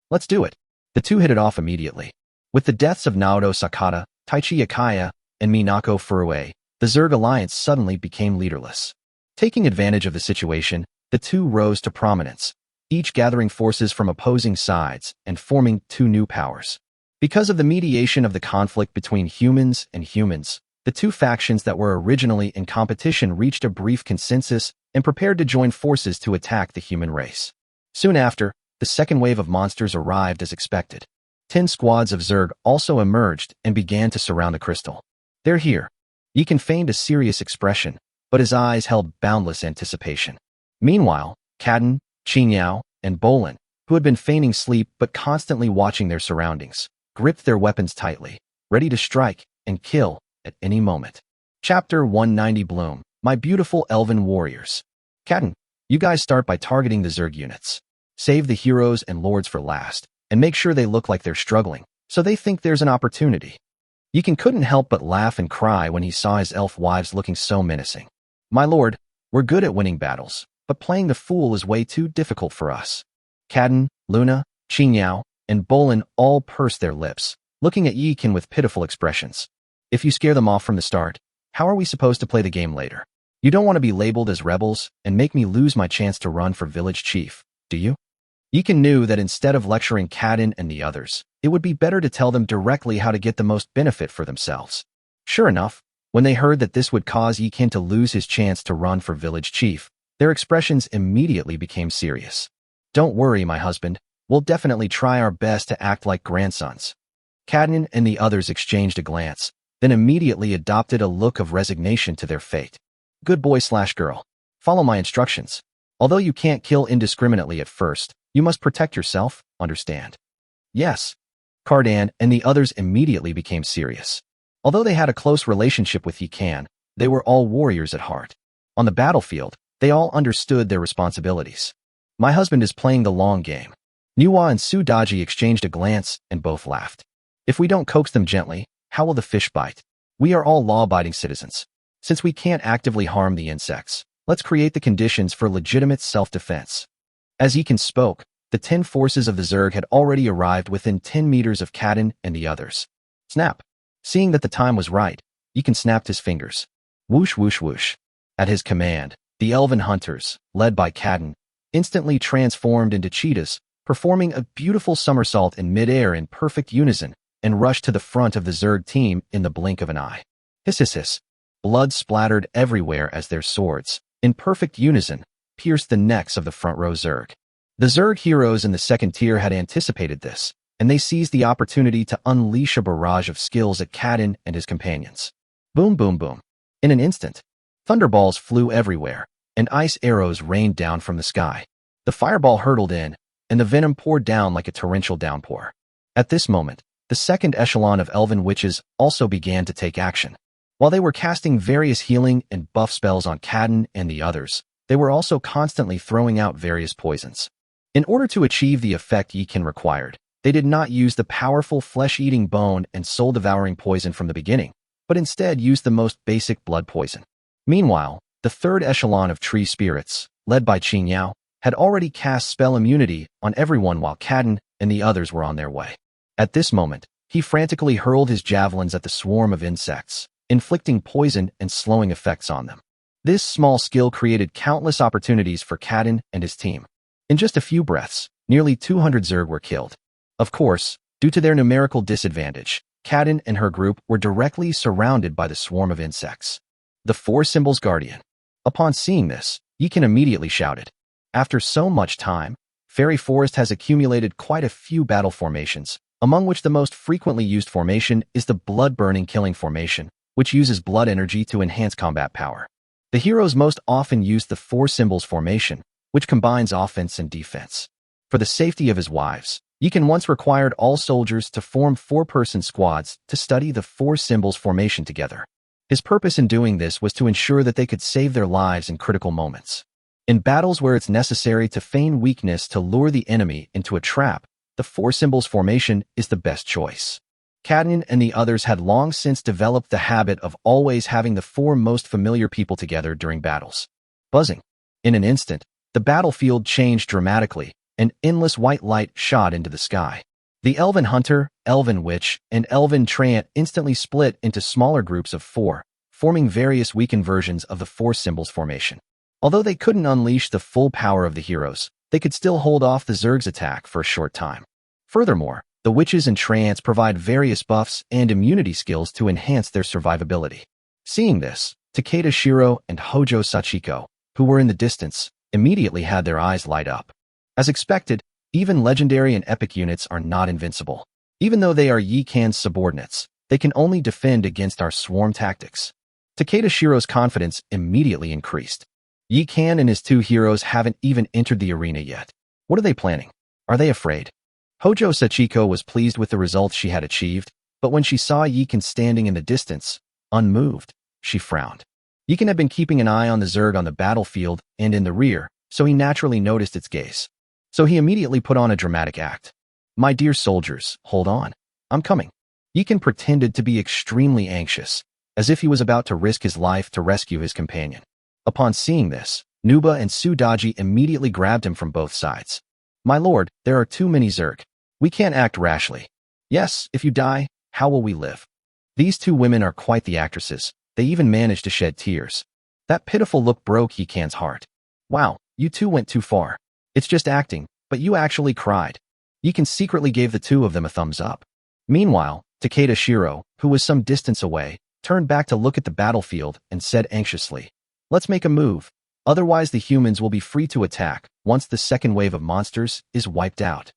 Let's do it. The two hit it off immediately. With the deaths of Naoto Sakata, Taichi Akaya, and Minako Furue, the Zerg alliance suddenly became leaderless. Taking advantage of the situation, the two rose to prominence, each gathering forces from opposing sides and forming 2 new powers. Because of the mediation of the conflict between humans and humans, the 2 factions that were originally in competition reached a brief consensus and prepared to join forces to attack the human race. Soon after, the second wave of monsters arrived as expected. 10 squads of Zerg also emerged and began to surround the crystal. They're here. Yikan feigned a serious expression, but his eyes held boundless anticipation. Meanwhile, Kaden, Qingyao, and Bolin, who had been feigning sleep but constantly watching their surroundings, gripped their weapons tightly, ready to strike and kill at any moment. Chapter 190 Bloom, My Beautiful Elven Warriors. Kaden, you guys start by targeting the Zerg units. Save the heroes and lords for last, and make sure they look like they're struggling, so they think there's an opportunity. Yikan couldn't help but laugh and cry when he saw his elf wives looking so menacing. My lord, we're good at winning battles, but playing the fool is way too difficult for us. Kaden, Luna, Qingyao, and Bolin all pursed their lips, looking at Yikan with pitiful expressions. If you scare them off from the start, how are we supposed to play the game later? You don't want to be labeled as rebels and make me lose my chance to run for village chief, do you? Yikan knew that instead of lecturing Kadin and the others, it would be better to tell them directly how to get the most benefit for themselves. Sure enough, when they heard that this would cause Yikan to lose his chance to run for village chief, their expressions immediately became serious. Don't worry, my husband. We'll definitely try our best to act like grandsons. Kadin and the others exchanged a glance, then immediately adopted a look of resignation to their fate. Good boy/girl. Follow my instructions. Although you can't kill indiscriminately at first, you must protect yourself, understand? Yes. Cardan and the others immediately became serious. Although they had a close relationship with Yikan, they were all warriors at heart. On the battlefield, they all understood their responsibilities. My husband is playing the long game. Manhwa and Succubi exchanged a glance and both laughed. If we don't coax them gently, how will the fish bite? We are all law-abiding citizens. Since we can't actively harm the insects, let's create the conditions for legitimate self-defense. As Yikan spoke, the 10 forces of the Zerg had already arrived within 10 meters of Kadin and the others. Snap! Seeing that the time was right, Yikan snapped his fingers. Whoosh whoosh whoosh. At his command, the elven hunters, led by Kadin, instantly transformed into cheetahs, performing a beautiful somersault in midair in perfect unison, and rushed to the front of the Zerg team in the blink of an eye. Hiss hiss hiss. Blood splattered everywhere as their swords, in perfect unison, pierced the necks of the front row Zerg. The Zerg heroes in the second tier had anticipated this, and they seized the opportunity to unleash a barrage of skills at Kadin and his companions. Boom boom boom. In an instant, thunderballs flew everywhere, and ice arrows rained down from the sky. The fireball hurtled in, and the venom poured down like a torrential downpour. At this moment, the second echelon of elven witches also began to take action. While they were casting various healing and buff spells on Kadin and the others, they were also constantly throwing out various poisons. In order to achieve the effect Yikan required, they did not use the powerful flesh-eating bone and soul-devouring poison from the beginning, but instead used the most basic blood poison. Meanwhile, the third echelon of tree spirits, led by Qing Yao, had already cast spell immunity on everyone while Kadin and the others were on their way. At this moment, he frantically hurled his javelins at the swarm of insects, inflicting poison and slowing effects on them. This small skill created countless opportunities for Kadin and his team. In just a few breaths, nearly 200 Zerg were killed. Of course, due to their numerical disadvantage, Kadin and her group were directly surrounded by the swarm of insects. The Four Symbols Guardian. Upon seeing this, Yikan immediately shouted. After so much time, Fairy Forest has accumulated quite a few battle formations, among which the most frequently used formation is the blood-burning killing formation, which uses blood energy to enhance combat power. The heroes most often use the Four Symbols formation, which combines offense and defense. For the safety of his wives, Yikan once required all soldiers to form 4-person squads to study the Four Symbols formation together. His purpose in doing this was to ensure that they could save their lives in critical moments. In battles where it's necessary to feign weakness to lure the enemy into a trap, the Four Symbols formation is the best choice. Kadin and the others had long since developed the habit of always having the 4 most familiar people together during battles. Buzzing. In an instant, the battlefield changed dramatically, and endless white light shot into the sky. The Elven Hunter, Elven Witch, and Elven Treant instantly split into smaller groups of 4, forming various weakened versions of the Four Symbols formation. Although they couldn't unleash the full power of the heroes, they could still hold off the Zerg's attack for a short time. Furthermore, the witches and treants provide various buffs and immunity skills to enhance their survivability. Seeing this, Takeda Shiro and Hojo Sachiko, who were in the distance, immediately had their eyes light up. As expected, even legendary and epic units are not invincible. Even though they are Yikan's subordinates, they can only defend against our swarm tactics. Takeda Shiro's confidence immediately increased. Yikan and his 2 heroes haven't even entered the arena yet. What are they planning? Are they afraid? Hojo Sachiko was pleased with the results she had achieved, but when she saw Yikan standing in the distance, unmoved, she frowned. Yikan had been keeping an eye on the Zerg on the battlefield and in the rear, so he naturally noticed its gaze. So he immediately put on a dramatic act. My dear soldiers, hold on. I'm coming. Yikan pretended to be extremely anxious, as if he was about to risk his life to rescue his companion. Upon seeing this, Nuba and Succubi immediately grabbed him from both sides. My lord, there are too many Zerg. We can't act rashly. Yes, if you die, how will we live? These 2 women are quite the actresses. They even managed to shed tears. That pitiful look broke Yikan's heart. Wow, you two went too far. It's just acting, but you actually cried. Yikan secretly gave the two of them a thumbs up. Meanwhile, Takeda Shiro, who was some distance away, turned back to look at the battlefield and said anxiously, "Let's make a move. Otherwise the humans will be free to attack once the second wave of monsters is wiped out.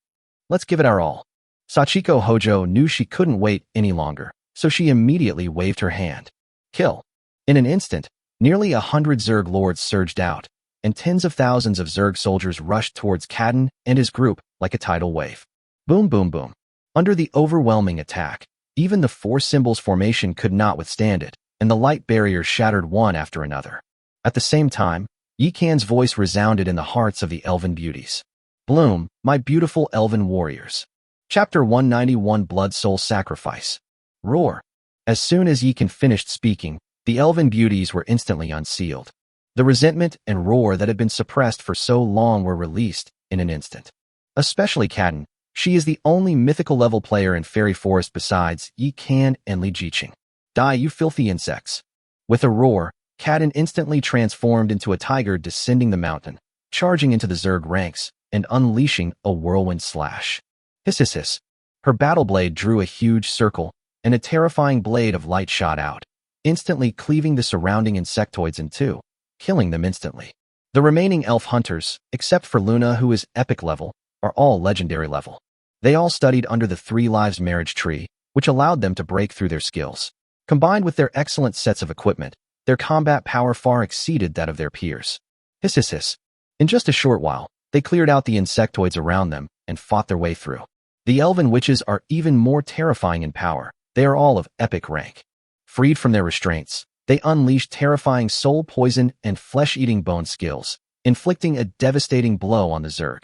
Let's give it our all." Sachiko Hojo knew she couldn't wait any longer, so she immediately waved her hand. Kill. In an instant, nearly 100 Zerg lords surged out, and tens of thousands of Zerg soldiers rushed towards Kadin and his group like a tidal wave. Boom, boom, boom. Under the overwhelming attack, even the four symbols formation could not withstand it, and the light barriers shattered one after another. At the same time, Yikan's voice resounded in the hearts of the elven beauties. "Bloom, my beautiful elven warriors." Chapter 191 Blood Soul Sacrifice. Roar. As soon as Yikan finished speaking, the elven beauties were instantly unsealed. The resentment and roar that had been suppressed for so long were released in an instant. Especially Kadin. She is the only mythical level player in Fairy Forest besides Yikan and Li Jiqing. Die, you filthy insects. With a roar, Kadin instantly transformed into a tiger descending the mountain, charging into the Zerg ranks and unleashing a whirlwind slash. Hiss, hiss, hiss. Her battle blade drew a huge circle, and a terrifying blade of light shot out, instantly cleaving the surrounding insectoids in two, killing them instantly. The remaining elf hunters, except for Luna who is epic level, are all legendary level. They all studied under the Three Lives marriage tree, which allowed them to break through their skills. Combined with their excellent sets of equipment, their combat power far exceeded that of their peers. Hiss, hiss, hiss. In just a short while, they cleared out the insectoids around them and fought their way through. The elven witches are even more terrifying in power. They are all of epic rank. Freed from their restraints, they unleashed terrifying soul poison and flesh-eating bone skills, inflicting a devastating blow on the Zerg.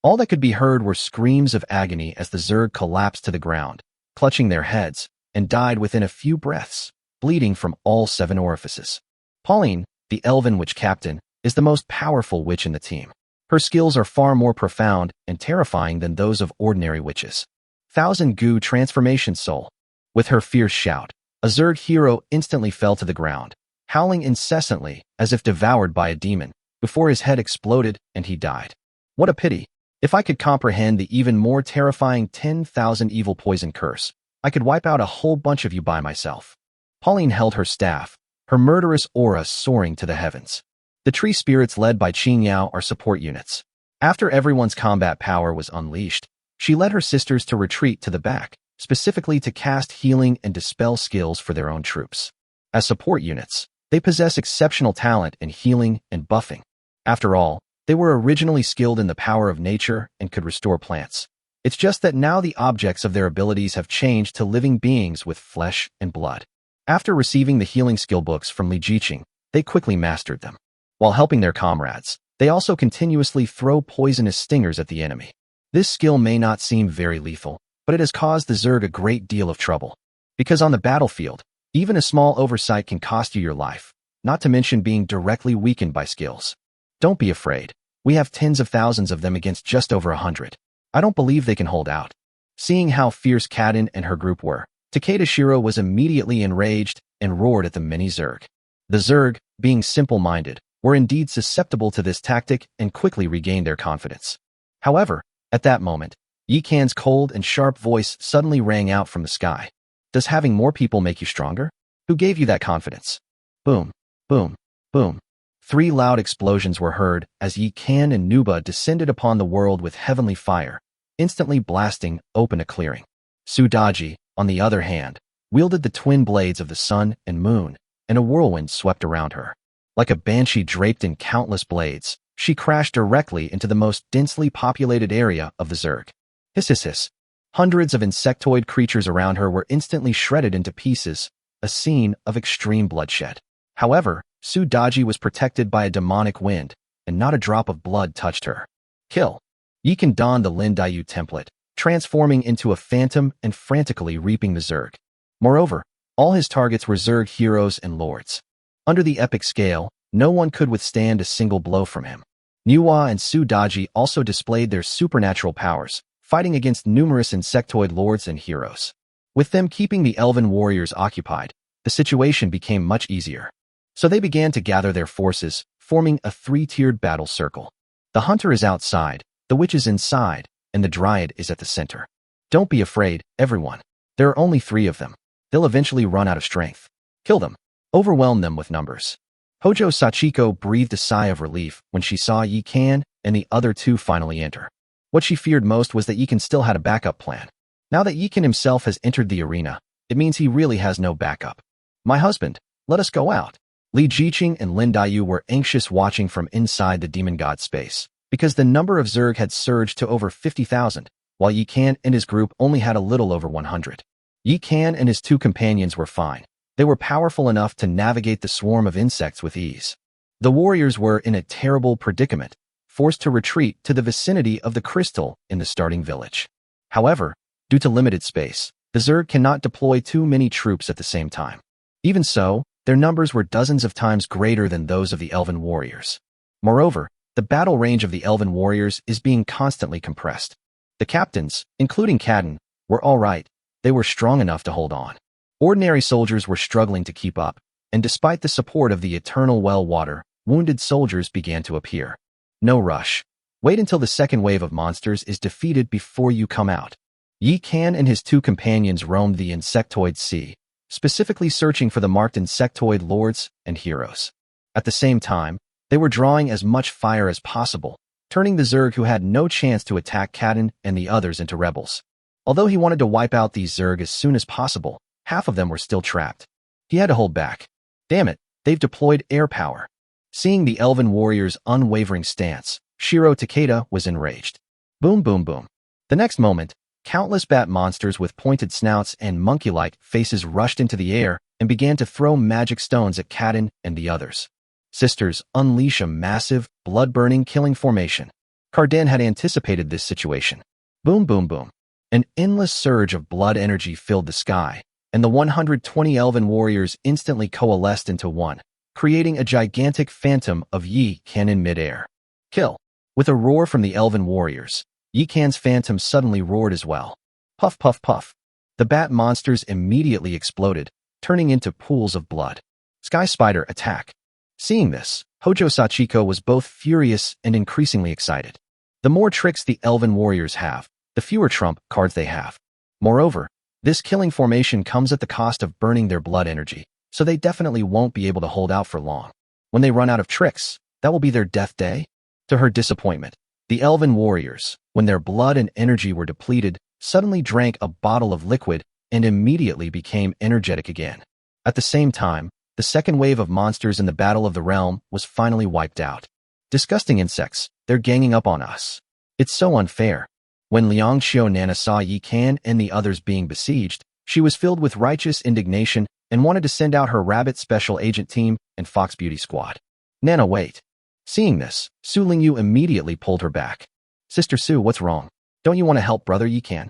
All that could be heard were screams of agony as the Zerg collapsed to the ground, clutching their heads, and died within a few breaths, bleeding from all 7 orifices. Pauline, the elven witch captain, is the most powerful witch in the team. Her skills are far more profound and terrifying than those of ordinary witches. Thousand Goo Transformation Soul. With her fierce shout, a Zerg hero instantly fell to the ground, howling incessantly as if devoured by a demon, before his head exploded and he died. What a pity. If I could comprehend the even more terrifying 10,000 evil poison curse, I could wipe out a whole bunch of you by myself. Pauline held her staff, her murderous aura soaring to the heavens. The tree spirits led by Qing Yao are support units. After everyone's combat power was unleashed, she led her sisters to retreat to the back, specifically to cast healing and dispel skills for their own troops. As support units, they possess exceptional talent in healing and buffing. After all, they were originally skilled in the power of nature and could restore plants. It's just that now the objects of their abilities have changed to living beings with flesh and blood. After receiving the healing skill books from Li Jiqing, they quickly mastered them. While helping their comrades, they also continuously throw poisonous stingers at the enemy. This skill may not seem very lethal, but it has caused the Zerg a great deal of trouble. Because on the battlefield, even a small oversight can cost you your life, not to mention being directly weakened by skills. Don't be afraid. We have tens of thousands of them against just over 100. I don't believe they can hold out. Seeing how fierce Kadin and her group were, Takeda Shiro was immediately enraged and roared at the many Zerg. The Zerg, being simple-minded, were indeed susceptible to this tactic and quickly regained their confidence. However, at that moment, Yikan's cold and sharp voice suddenly rang out from the sky. Does having more people make you stronger? Who gave you that confidence? Boom, boom, boom. 3 loud explosions were heard as Yikan and Nuba descended upon the world with heavenly fire, instantly blasting open a clearing. Sudaji, on the other hand, wielded the twin blades of the sun and moon, and a whirlwind swept around her. Like a banshee draped in countless blades, she crashed directly into the most densely populated area of the Zerg. Hiss, hiss, hiss. Hundreds of insectoid creatures around her were instantly shredded into pieces, a scene of extreme bloodshed. However, Sudaji was protected by a demonic wind, and not a drop of blood touched her. Kill. Yikan donned the Lin Dayu template, transforming into a phantom and frantically reaping the Zerg. Moreover, all his targets were Zerg heroes and lords. Under the epic scale, no one could withstand a single blow from him. Manhwa and Sudaji also displayed their supernatural powers, fighting against numerous insectoid lords and heroes. With them keeping the elven warriors occupied, the situation became much easier. So they began to gather their forces, forming a three-tiered battle circle. The hunter is outside, the witch is inside, and the dryad is at the center. Don't be afraid, everyone. There are only 3 of them. They'll eventually run out of strength. Kill them. Overwhelm them with numbers. Hojo Sachiko breathed a sigh of relief when she saw Yi Kan and the other 2 finally enter. What she feared most was that Yi Kan still had a backup plan. Now that Yi Kan himself has entered the arena, it means he really has no backup. My husband, let us go out. Li Jiqing and Lin Daiyu were anxious watching from inside the demon god space, because the number of Zerg had surged to over 50,000, while Yi Kan and his group only had a little over 100. Yi Kan and his 2 companions were fine. They were powerful enough to navigate the swarm of insects with ease. The warriors were in a terrible predicament, forced to retreat to the vicinity of the crystal in the starting village. However, due to limited space, the Zerg cannot deploy too many troops at the same time. Even so, their numbers were dozens of times greater than those of the elven warriors. Moreover, the battle range of the elven warriors is being constantly compressed. The captains, including Kadin, were all right. They were strong enough to hold on. Ordinary soldiers were struggling to keep up, and despite the support of the eternal well water, wounded soldiers began to appear. No rush. Wait until the second wave of monsters is defeated before you come out. Yi Kan and his 2 companions roamed the insectoid sea, specifically searching for the marked insectoid lords and heroes. At the same time, they were drawing as much fire as possible, turning the Zerg who had no chance to attack Kadin and the others into rebels. Although he wanted to wipe out these Zerg as soon as possible, half of them were still trapped. He had to hold back. Damn it, they've deployed air power. Seeing the elven warrior's unwavering stance, Shiro Takeda was enraged. Boom, boom, boom. The next moment, countless bat monsters with pointed snouts and monkey-like faces rushed into the air and began to throw magic stones at Kadin and the others. Sisters, unleash a massive, blood-burning killing formation. Carden had anticipated this situation. Boom, boom, boom. An endless surge of blood energy filled the sky, and the 120 elven warriors instantly coalesced into one, creating a gigantic phantom of Yi Kan in midair. Kill. With a roar from the elven warriors, Yi Kan's phantom suddenly roared as well. Puff, puff, puff. The bat monsters immediately exploded, turning into pools of blood. Sky Spider, attack. Seeing this, Hojo Sachiko was both furious and increasingly excited. The more tricks the elven warriors have, the fewer trump cards they have. Moreover, this killing formation comes at the cost of burning their blood energy, so they definitely won't be able to hold out for long. When they run out of tricks, that will be their death day. To her disappointment, the elven warriors, when their blood and energy were depleted, suddenly drank a bottle of liquid and immediately became energetic again. At the same time, the second wave of monsters in the Battle of the Realm was finally wiped out. Disgusting insects, they're ganging up on us. It's so unfair. When Liang Xiao Nana saw Yi Kan and the others being besieged, she was filled with righteous indignation and wanted to send out her Rabbit Special Agent Team and Fox Beauty Squad. Nana, wait. Seeing this, Su Lingyu immediately pulled her back. Sister Su, what's wrong? Don't you want to help brother Yi Kan?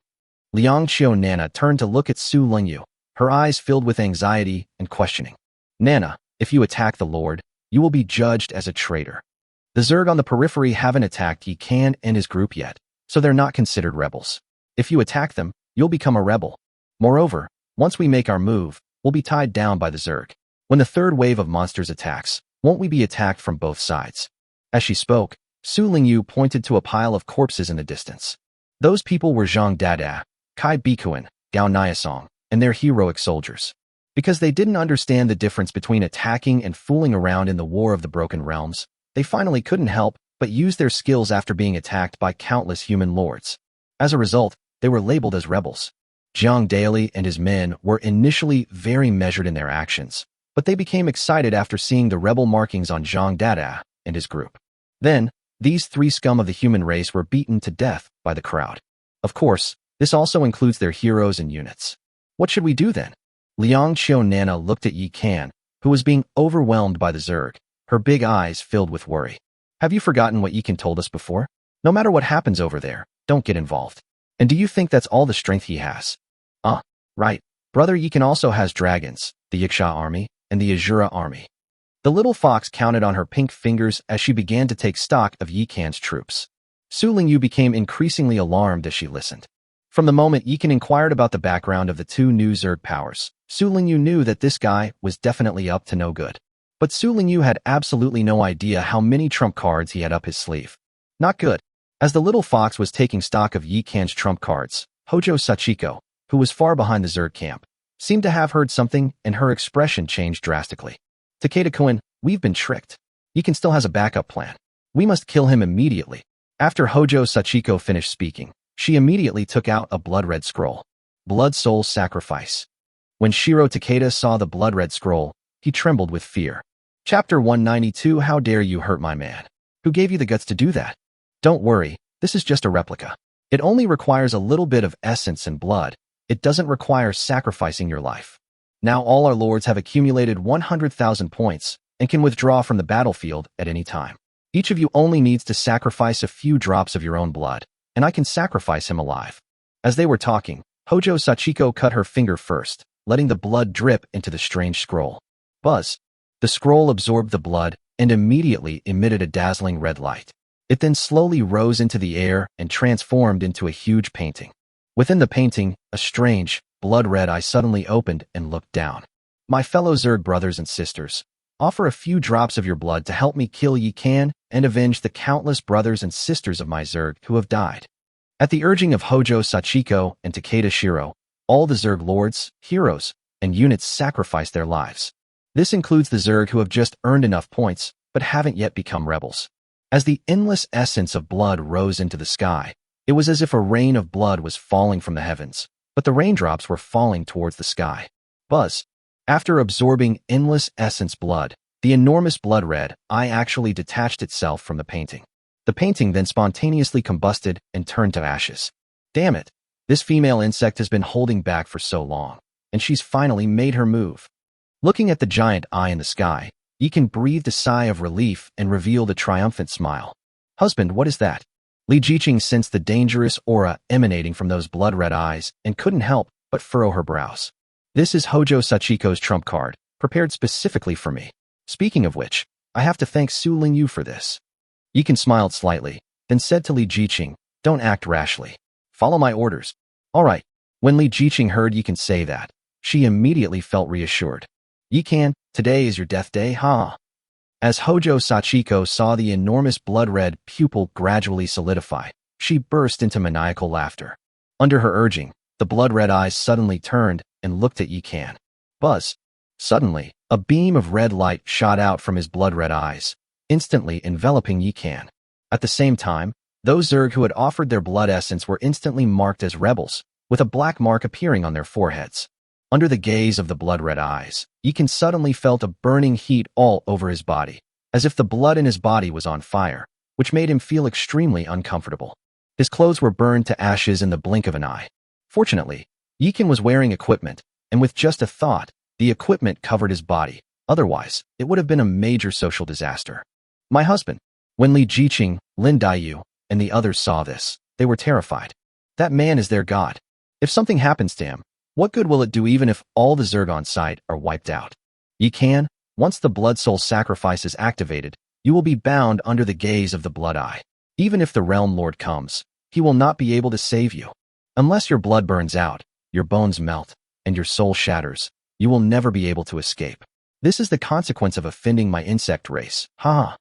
Liang Xiao Nana turned to look at Su Lingyu, her eyes filled with anxiety and questioning. Nana, if you attack the Lord, you will be judged as a traitor. The Zerg on the periphery haven't attacked Yi Kan and his group yet, so they're not considered rebels. If you attack them, you'll become a rebel. Moreover, once we make our move, we'll be tied down by the Zerg. When the third wave of monsters attacks, won't we be attacked from both sides? As she spoke, Su Lingyu pointed to a pile of corpses in the distance. Those people were Zhang Dada, Kai Bikuan, Gao Niasong, and their heroic soldiers. Because they didn't understand the difference between attacking and fooling around in the War of the Broken Realms, they finally couldn't help but use their skills after being attacked by countless human lords. As a result, they were labeled as rebels. Jiang Daily and his men were initially very measured in their actions, but they became excited after seeing the rebel markings on Zhang Dada and his group. Then, these 3 scum of the human race were beaten to death by the crowd. Of course, this also includes their heroes and units. What should we do then? Liang Xiao Nana looked at Yi Kan, who was being overwhelmed by the Zerg, her big eyes filled with worry. Have you forgotten what Yi Kan told us before? No matter what happens over there, don't get involved. And do you think that's all the strength he has? Right. Brother Yi Kan also has dragons, the Yiksha army, and the Azura army. The little fox counted on her pink fingers as she began to take stock of Yi Kan's troops. Su Lingyu became increasingly alarmed as she listened. From the moment Yi Kan inquired about the background of the 2 new Zerg powers, Su Lingyu knew that this guy was definitely up to no good. But Su Lingyu had absolutely no idea how many trump cards he had up his sleeve. Not good. As the little fox was taking stock of Yi Kan's trump cards, Hojo Sachiko, who was far behind the Zerg camp, seemed to have heard something and her expression changed drastically. Takeda-kun, we've been tricked. Yi Kan still has a backup plan. We must kill him immediately. After Hojo Sachiko finished speaking, she immediately took out a blood-red scroll. Blood Soul Sacrifice. When Shiro Takeda saw the blood-red scroll, he trembled with fear. Chapter 192. How dare you hurt my man? Who gave you the guts to do that? Don't worry, this is just a replica. It only requires a little bit of essence and blood. It doesn't require sacrificing your life. Now all our lords have accumulated 100,000 points and can withdraw from the battlefield at any time. Each of you only needs to sacrifice a few drops of your own blood, and I can sacrifice him alive. As they were talking, Hojo Sachiko cut her finger first, letting the blood drip into the strange scroll. Buzz. The scroll absorbed the blood and immediately emitted a dazzling red light. It then slowly rose into the air and transformed into a huge painting. Within the painting, a strange, blood-red eye suddenly opened and looked down. My fellow Zerg brothers and sisters, offer a few drops of your blood to help me kill Yi Kan and avenge the countless brothers and sisters of my Zerg who have died. At the urging of Hojo Sachiko and Takeda Shiro, all the Zerg lords, heroes, and units sacrificed their lives. This includes the Zerg who have just earned enough points but haven't yet become rebels. As the endless essence of blood rose into the sky, it was as if a rain of blood was falling from the heavens, but the raindrops were falling towards the sky. Buzz. After absorbing endless essence blood, the enormous blood-red eye actually detached itself from the painting. The painting then spontaneously combusted and turned to ashes. Damn it! This female insect has been holding back for so long, and she's finally made her move. Looking at the giant eye in the sky, Yi Kan breathed a sigh of relief and revealed a triumphant smile. Husband, what is that? Li Jiqing sensed the dangerous aura emanating from those blood-red eyes and couldn't help but furrow her brows. This is Hojo Sachiko's trump card, prepared specifically for me. Speaking of which, I have to thank Su Lingyu for this. Yi Kan smiled slightly, then said to Li Jiqing, don't act rashly. Follow my orders. All right. When Li Jiqing heard Yi Kan say that, she immediately felt reassured. Yi Kan, today is your death day, huh? As Hojo Sachiko saw the enormous blood-red pupil gradually solidify, she burst into maniacal laughter. Under her urging, the blood-red eyes suddenly turned and looked at Yi Kan. Buzz. Suddenly, a beam of red light shot out from his blood-red eyes, instantly enveloping Yi Kan. At the same time, those Zerg who had offered their blood essence were instantly marked as rebels, with a black mark appearing on their foreheads. Under the gaze of the blood-red eyes, Yi Kan suddenly felt a burning heat all over his body, as if the blood in his body was on fire, which made him feel extremely uncomfortable. His clothes were burned to ashes in the blink of an eye. Fortunately, Yi Kan was wearing equipment, and with just a thought, the equipment covered his body. Otherwise, it would have been a major social disaster. My husband. When Li Jiqing, Lin Daiyu, and the others saw this, they were terrified. That man is their god. If something happens to him, what good will it do even if all the Zerg on site are wiped out? Yi Kan, once the Blood Soul sacrifice is activated, you will be bound under the gaze of the Blood Eye. Even if the Realm Lord comes, he will not be able to save you. Unless your blood burns out, your bones melt, and your soul shatters, you will never be able to escape. This is the consequence of offending my insect race, ha.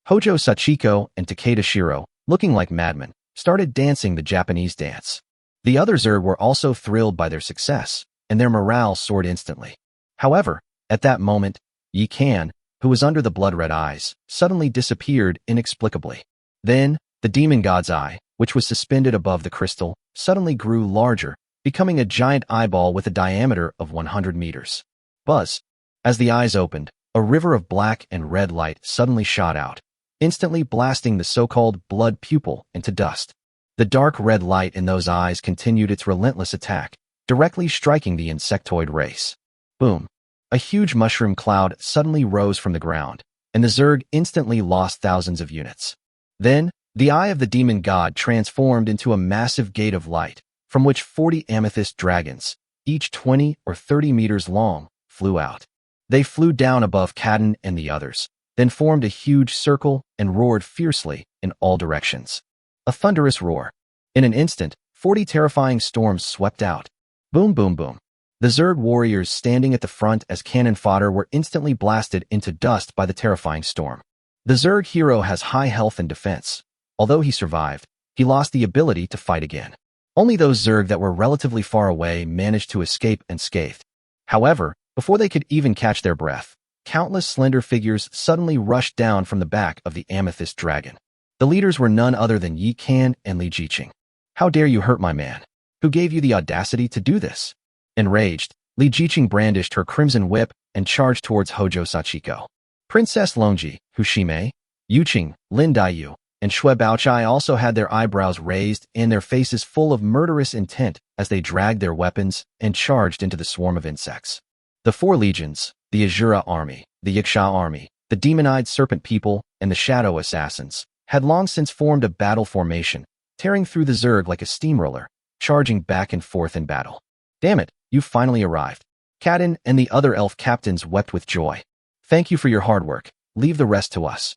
Hojo Sachiko and Takeda Shiro, looking like madmen, started dancing the Japanese dance. The other Zerg were also thrilled by their success, and their morale soared instantly. However, at that moment, Yi Kan, who was under the blood-red eyes, suddenly disappeared inexplicably. Then, the demon god's eye, which was suspended above the crystal, suddenly grew larger, becoming a giant eyeball with a diameter of 100 meters. Buzz. As the eyes opened, a river of black and red light suddenly shot out, instantly blasting the so-called blood pupil into dust. The dark red light in those eyes continued its relentless attack, directly striking the insectoid race. Boom. A huge mushroom cloud suddenly rose from the ground, and the Zerg instantly lost thousands of units. Then, the eye of the demon god transformed into a massive gate of light, from which 40 amethyst dragons, each 20 or 30 meters long, flew out. They flew down above Kadin and the others, then formed a huge circle and roared fiercely in all directions. A thunderous roar. In an instant, 40 terrifying storms swept out. Boom, boom, boom. The Zerg warriors standing at the front as cannon fodder were instantly blasted into dust by the terrifying storm. The Zerg hero has high health and defense. Although he survived, he lost the ability to fight again. Only those Zerg that were relatively far away managed to escape unscathed. However, before they could even catch their breath, countless slender figures suddenly rushed down from the back of the amethyst dragon. The leaders were none other than Yi Kan and Li Jiqing. "How dare you hurt my man? Who gave you the audacity to do this?" Enraged, Li Jiqing brandished her crimson whip and charged towards Hojo Sachiko. Princess Longji, Hushime, Yuqing, Lin Daiyu, and Shui Baochai also had their eyebrows raised and their faces full of murderous intent as they dragged their weapons and charged into the swarm of insects. The four legions, the Azura army, the Yaksha army, the demon-eyed serpent people, and the shadow assassins, had long since formed a battle formation, tearing through the Zerg like a steamroller, charging back and forth in battle. "Damn it, you finally arrived." Kaden and the other elf captains wept with joy. "Thank you for your hard work. Leave the rest to us."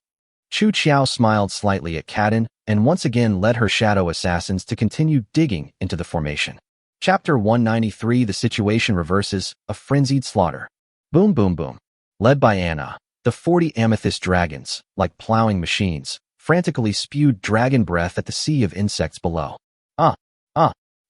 Chu Qiao smiled slightly at Kaden and once again led her shadow assassins to continue digging into the formation. Chapter 193. The situation reverses, a frenzied slaughter. Boom boom boom. Led by Anna, the 40 amethyst dragons, like plowing machines, frantically spewed dragon breath at the sea of insects below.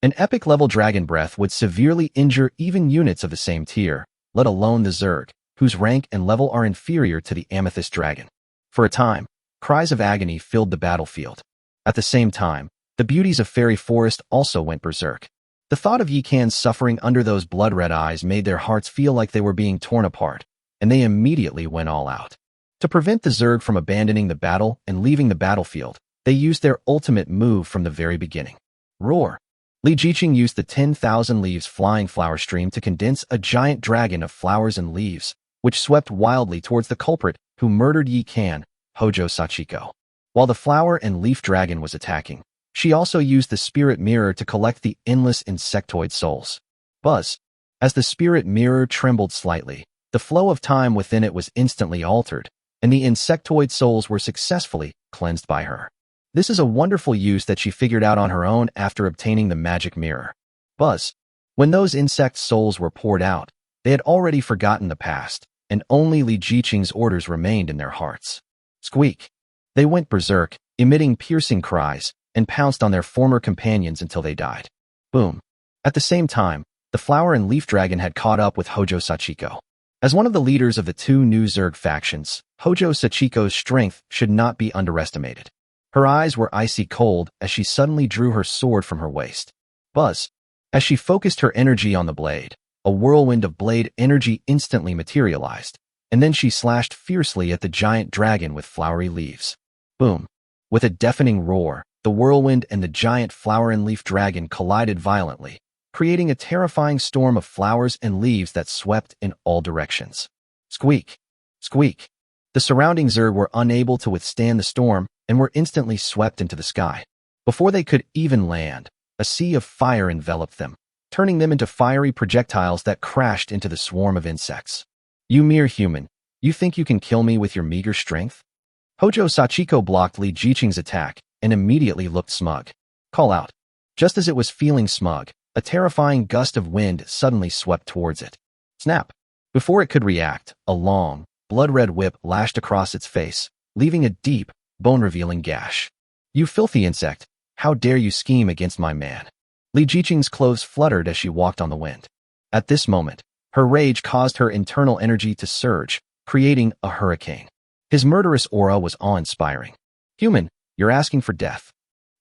An epic-level dragon breath would severely injure even units of the same tier, let alone the Zerg, whose rank and level are inferior to the amethyst dragon. For a time, cries of agony filled the battlefield. At the same time, the beauties of Fairy Forest also went berserk. The thought of Yi Kan's suffering under those blood-red eyes made their hearts feel like they were being torn apart, and they immediately went all out. To prevent the Zerg from abandoning the battle and leaving the battlefield, they used their ultimate move from the very beginning. Roar! Li Jiqing used the 10,000 leaves flying flower stream to condense a giant dragon of flowers and leaves, which swept wildly towards the culprit who murdered Yi Kan, Hojo Sachiko. While the flower and leaf dragon was attacking, she also used the spirit mirror to collect the endless insectoid souls. Buzz! As the spirit mirror trembled slightly, the flow of time within it was instantly altered, and the insectoid souls were successfully cleansed by her. This is a wonderful use that she figured out on her own after obtaining the magic mirror. Buzz! When those insect souls were poured out, they had already forgotten the past, and only Li Jiqing's orders remained in their hearts. Squeak! They went berserk, emitting piercing cries, and pounced on their former companions until they died. Boom! At the same time, the flower and leaf dragon had caught up with Hojo Sachiko. As one of the leaders of the two new Zerg factions, Hojo Sachiko's strength should not be underestimated. Her eyes were icy cold as she suddenly drew her sword from her waist. Buzz! As she focused her energy on the blade, a whirlwind of blade energy instantly materialized, and then she slashed fiercely at the giant dragon with flowery leaves. Boom! With a deafening roar, the whirlwind and the giant flower and leaf dragon collided violently, creating a terrifying storm of flowers and leaves that swept in all directions. Squeak! Squeak! The surrounding Zerg were unable to withstand the storm and were instantly swept into the sky. Before they could even land, a sea of fire enveloped them, turning them into fiery projectiles that crashed into the swarm of insects. "You mere human, you think you can kill me with your meager strength?" Hojo Sachiko blocked Li Jiqing's attack and immediately looked smug. Call out. Just as it was feeling smug, a terrifying gust of wind suddenly swept towards it. Snap! Before it could react, a long, blood-red whip lashed across its face, leaving a deep, bone-revealing gash. "You filthy insect, how dare you scheme against my man?" Li Jiqing's clothes fluttered as she walked on the wind. At this moment, her rage caused her internal energy to surge, creating a hurricane. His murderous aura was awe-inspiring. "Human, you're asking for death."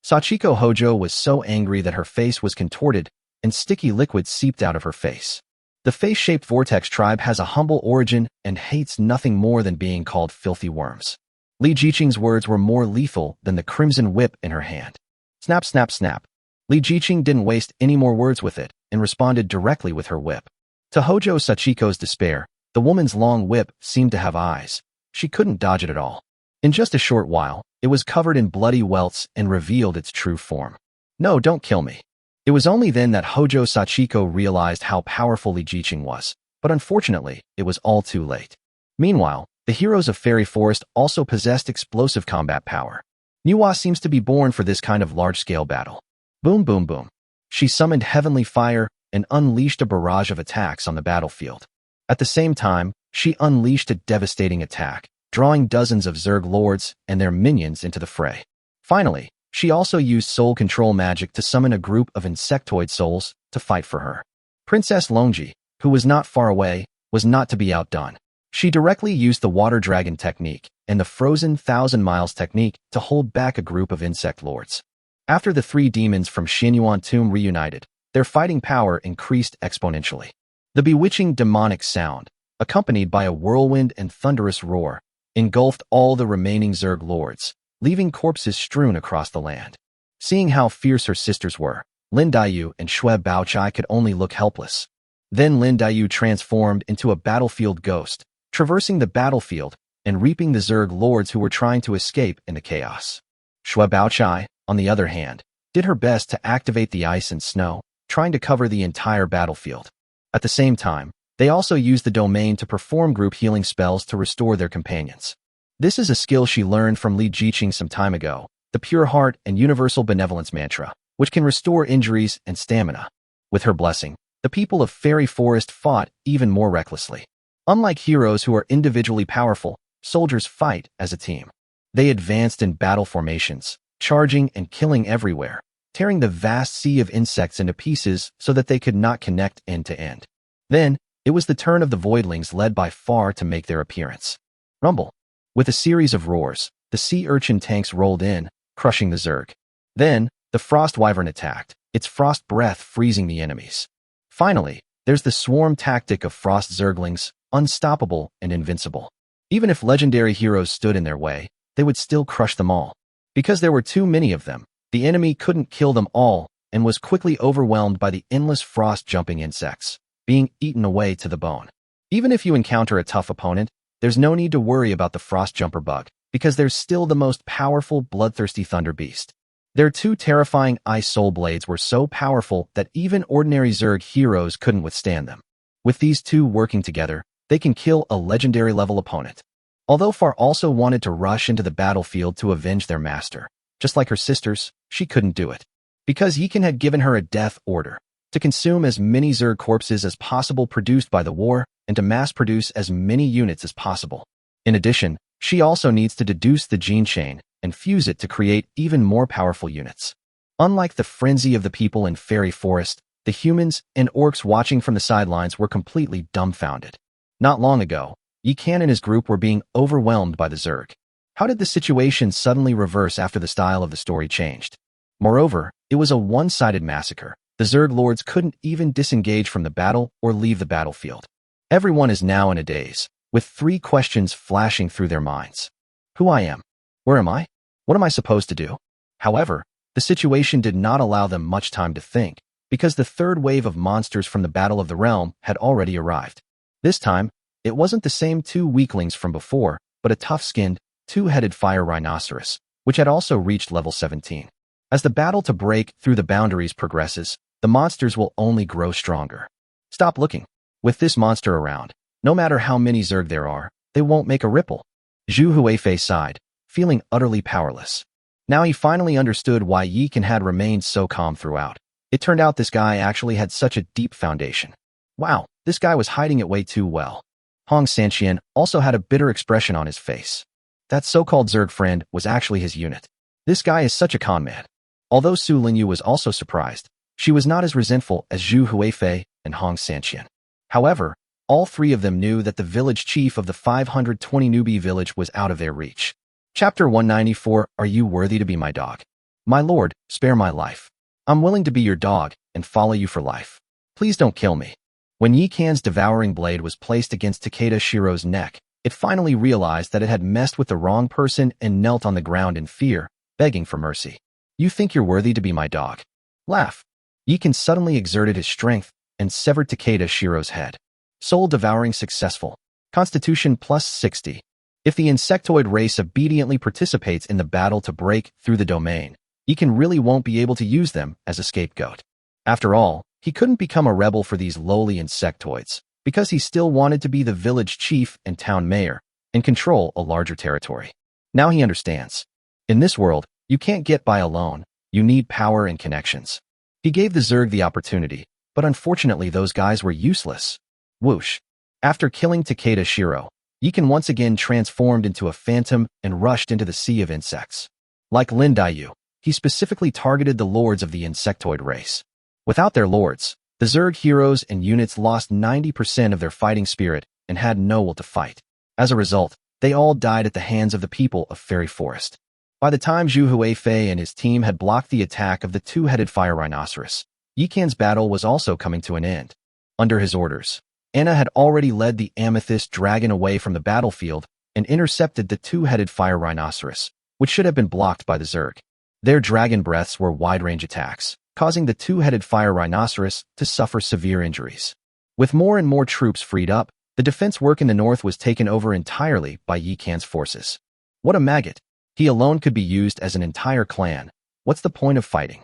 Sachiko Hojo was so angry that her face was contorted, and sticky liquid seeped out of her face. The face-shaped vortex tribe has a humble origin and hates nothing more than being called filthy worms. Li Jiqing's words were more lethal than the crimson whip in her hand. Snap, snap, snap. Li Jiqing didn't waste any more words with it and responded directly with her whip. To Hojo Sachiko's despair, the woman's long whip seemed to have eyes. She couldn't dodge it at all. In just a short while, it was covered in bloody welts and revealed its true form. "No, don't kill me." It was only then that Hojo Sachiko realized how powerful Li Jiqing was, but unfortunately, it was all too late. Meanwhile, the heroes of Fairy Forest also possessed explosive combat power. Manhwa seems to be born for this kind of large-scale battle. Boom boom boom. She summoned heavenly fire and unleashed a barrage of attacks on the battlefield. At the same time, she unleashed a devastating attack, drawing dozens of Zerg lords and their minions into the fray. Finally, she also used soul control magic to summon a group of insectoid souls to fight for her. Princess Longji, who was not far away, was not to be outdone. She directly used the water dragon technique and the frozen 1,000 miles technique to hold back a group of insect lords. After the three demons from Xinyuan Tomb reunited, their fighting power increased exponentially. The bewitching demonic sound, accompanied by a whirlwind and thunderous roar, engulfed all the remaining Zerg lords, leaving corpses strewn across the land. Seeing how fierce her sisters were, Lin Daiyu and Xue Baochai could only look helpless. Then Lin Daiyu transformed into a battlefield ghost, traversing the battlefield and reaping the Zerg lords who were trying to escape in the chaos. Xue Baochai, on the other hand, did her best to activate the ice and snow, trying to cover the entire battlefield. At the same time, they also used the domain to perform group healing spells to restore their companions. This is a skill she learned from Li Jiqing some time ago, the pure heart and universal benevolence mantra, which can restore injuries and stamina. With her blessing, the people of Fairy Forest fought even more recklessly. Unlike heroes who are individually powerful, soldiers fight as a team. They advanced in battle formations, charging and killing everywhere, tearing the vast sea of insects into pieces so that they could not connect end to end. Then, it was the turn of the Voidlings led by Far to make their appearance. Rumble. With a series of roars, the sea urchin tanks rolled in, crushing the Zerg. Then, the Frost Wyvern attacked, its frost breath freezing the enemies. Finally, there's the swarm tactic of Frost Zerglings, unstoppable and invincible. Even if legendary heroes stood in their way, they would still crush them all. Because there were too many of them, the enemy couldn't kill them all and was quickly overwhelmed by the endless frost-jumping insects, being eaten away to the bone. Even if you encounter a tough opponent, there's no need to worry about the frost jumper bug, because there's still the most powerful bloodthirsty thunder beast. Their two terrifying ice soul blades were so powerful that even ordinary Zerg heroes couldn't withstand them. With these two working together, they can kill a legendary level opponent. Although Far also wanted to rush into the battlefield to avenge their master, just like her sisters, she couldn't do it. Because Yikan had given her a death order, to consume as many Zerg corpses as possible produced by the war, and to mass-produce as many units as possible. In addition, she also needs to deduce the gene chain and fuse it to create even more powerful units. Unlike the frenzy of the people in Fairy Forest, the humans and orcs watching from the sidelines were completely dumbfounded. Not long ago, Yikan and his group were being overwhelmed by the Zerg. How did the situation suddenly reverse after the style of the story changed? Moreover, it was a one-sided massacre. The Zerg lords couldn't even disengage from the battle or leave the battlefield. Everyone is now in a daze, with three questions flashing through their minds. Who I am? Where am I? What am I supposed to do? However, the situation did not allow them much time to think, because the third wave of monsters from the Battle of the Realm had already arrived. This time, it wasn't the same two weaklings from before, but a tough-skinned, two-headed fire rhinoceros, which had also reached level 17. As the battle to break through the boundaries progresses, the monsters will only grow stronger. Stop looking. With this monster around, no matter how many Zerg there are, they won't make a ripple. Zhu Huifei sighed, feeling utterly powerless. Now he finally understood why Yikan had remained so calm throughout. It turned out this guy actually had such a deep foundation. Wow, this guy was hiding it way too well. Hong Sanqian also had a bitter expression on his face. That so-called Zerg friend was actually his unit. This guy is such a con man. Although Su Linyu was also surprised, she was not as resentful as Zhu Huifei and Hong Sanqian. However, all three of them knew that the village chief of the 520 newbie village was out of their reach. Chapter 194, Are you worthy to be my dog? My lord, spare my life. I'm willing to be your dog and follow you for life. Please don't kill me. When Yikan's devouring blade was placed against Takeda Shiro's neck, it finally realized that it had messed with the wrong person and knelt on the ground in fear, begging for mercy. You think you're worthy to be my dog? Laugh. Yikan suddenly exerted his strength and severed Takeda Shiro's head. Soul devouring successful. Constitution plus 60. If the insectoid race obediently participates in the battle to break through the domain, Yikan really won't be able to use them as a scapegoat. After all, he couldn't become a rebel for these lowly insectoids, because he still wanted to be the village chief and town mayor, and control a larger territory. Now he understands. In this world, you can't get by alone, you need power and connections. He gave the Zerg the opportunity, But unfortunately those guys were useless. Whoosh. After killing Takeda Shiro, Yikan once again transformed into a phantom and rushed into the sea of insects. Like Lin Daiyu, he specifically targeted the lords of the insectoid race. Without their lords, the Zerg heroes and units lost 90% of their fighting spirit and had no will to fight. As a result, they all died at the hands of the people of Fairy Forest. By the time Zhu Huifei and his team had blocked the attack of the two-headed fire rhinoceros, Yikan's battle was also coming to an end. Under his orders, Anna had already led the amethyst dragon away from the battlefield and intercepted the two-headed fire rhinoceros, which should have been blocked by the Zerg. Their dragon breaths were wide-range attacks, causing the two-headed fire rhinoceros to suffer severe injuries. With more and more troops freed up, the defense work in the north was taken over entirely by Yikan's forces. What a maggot! He alone could be used as an entire clan. What's the point of fighting?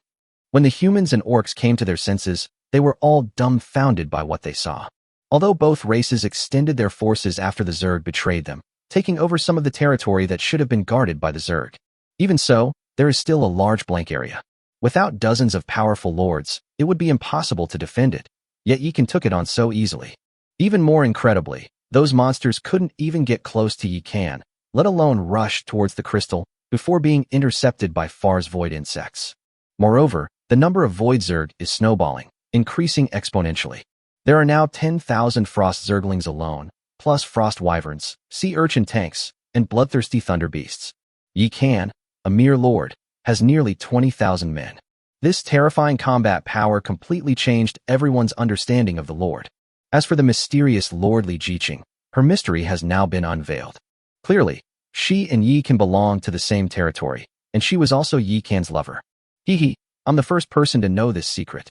When the humans and orcs came to their senses, they were all dumbfounded by what they saw. Although both races extended their forces after the Zerg betrayed them, taking over some of the territory that should have been guarded by the Zerg. Even so, there is still a large blank area. Without dozens of powerful lords, it would be impossible to defend it, yet Yikan took it on so easily. Even more incredibly, those monsters couldn't even get close to Yikan, let alone rush towards the crystal, before being intercepted by Far's void insects. Moreover, the number of void Zerg is snowballing, increasing exponentially. There are now 10,000 frost Zerglings alone, plus frost wyverns, sea urchin tanks, and bloodthirsty thunder beasts. Yikan, a mere lord, has nearly 20,000 men. This terrifying combat power completely changed everyone's understanding of the lord. As for the mysterious Lord Li Jiqing, her mystery has now been unveiled. Clearly, she and Yi can belong to the same territory, and she was also Yi Kan's lover. Hee, I'm the first person to know this secret.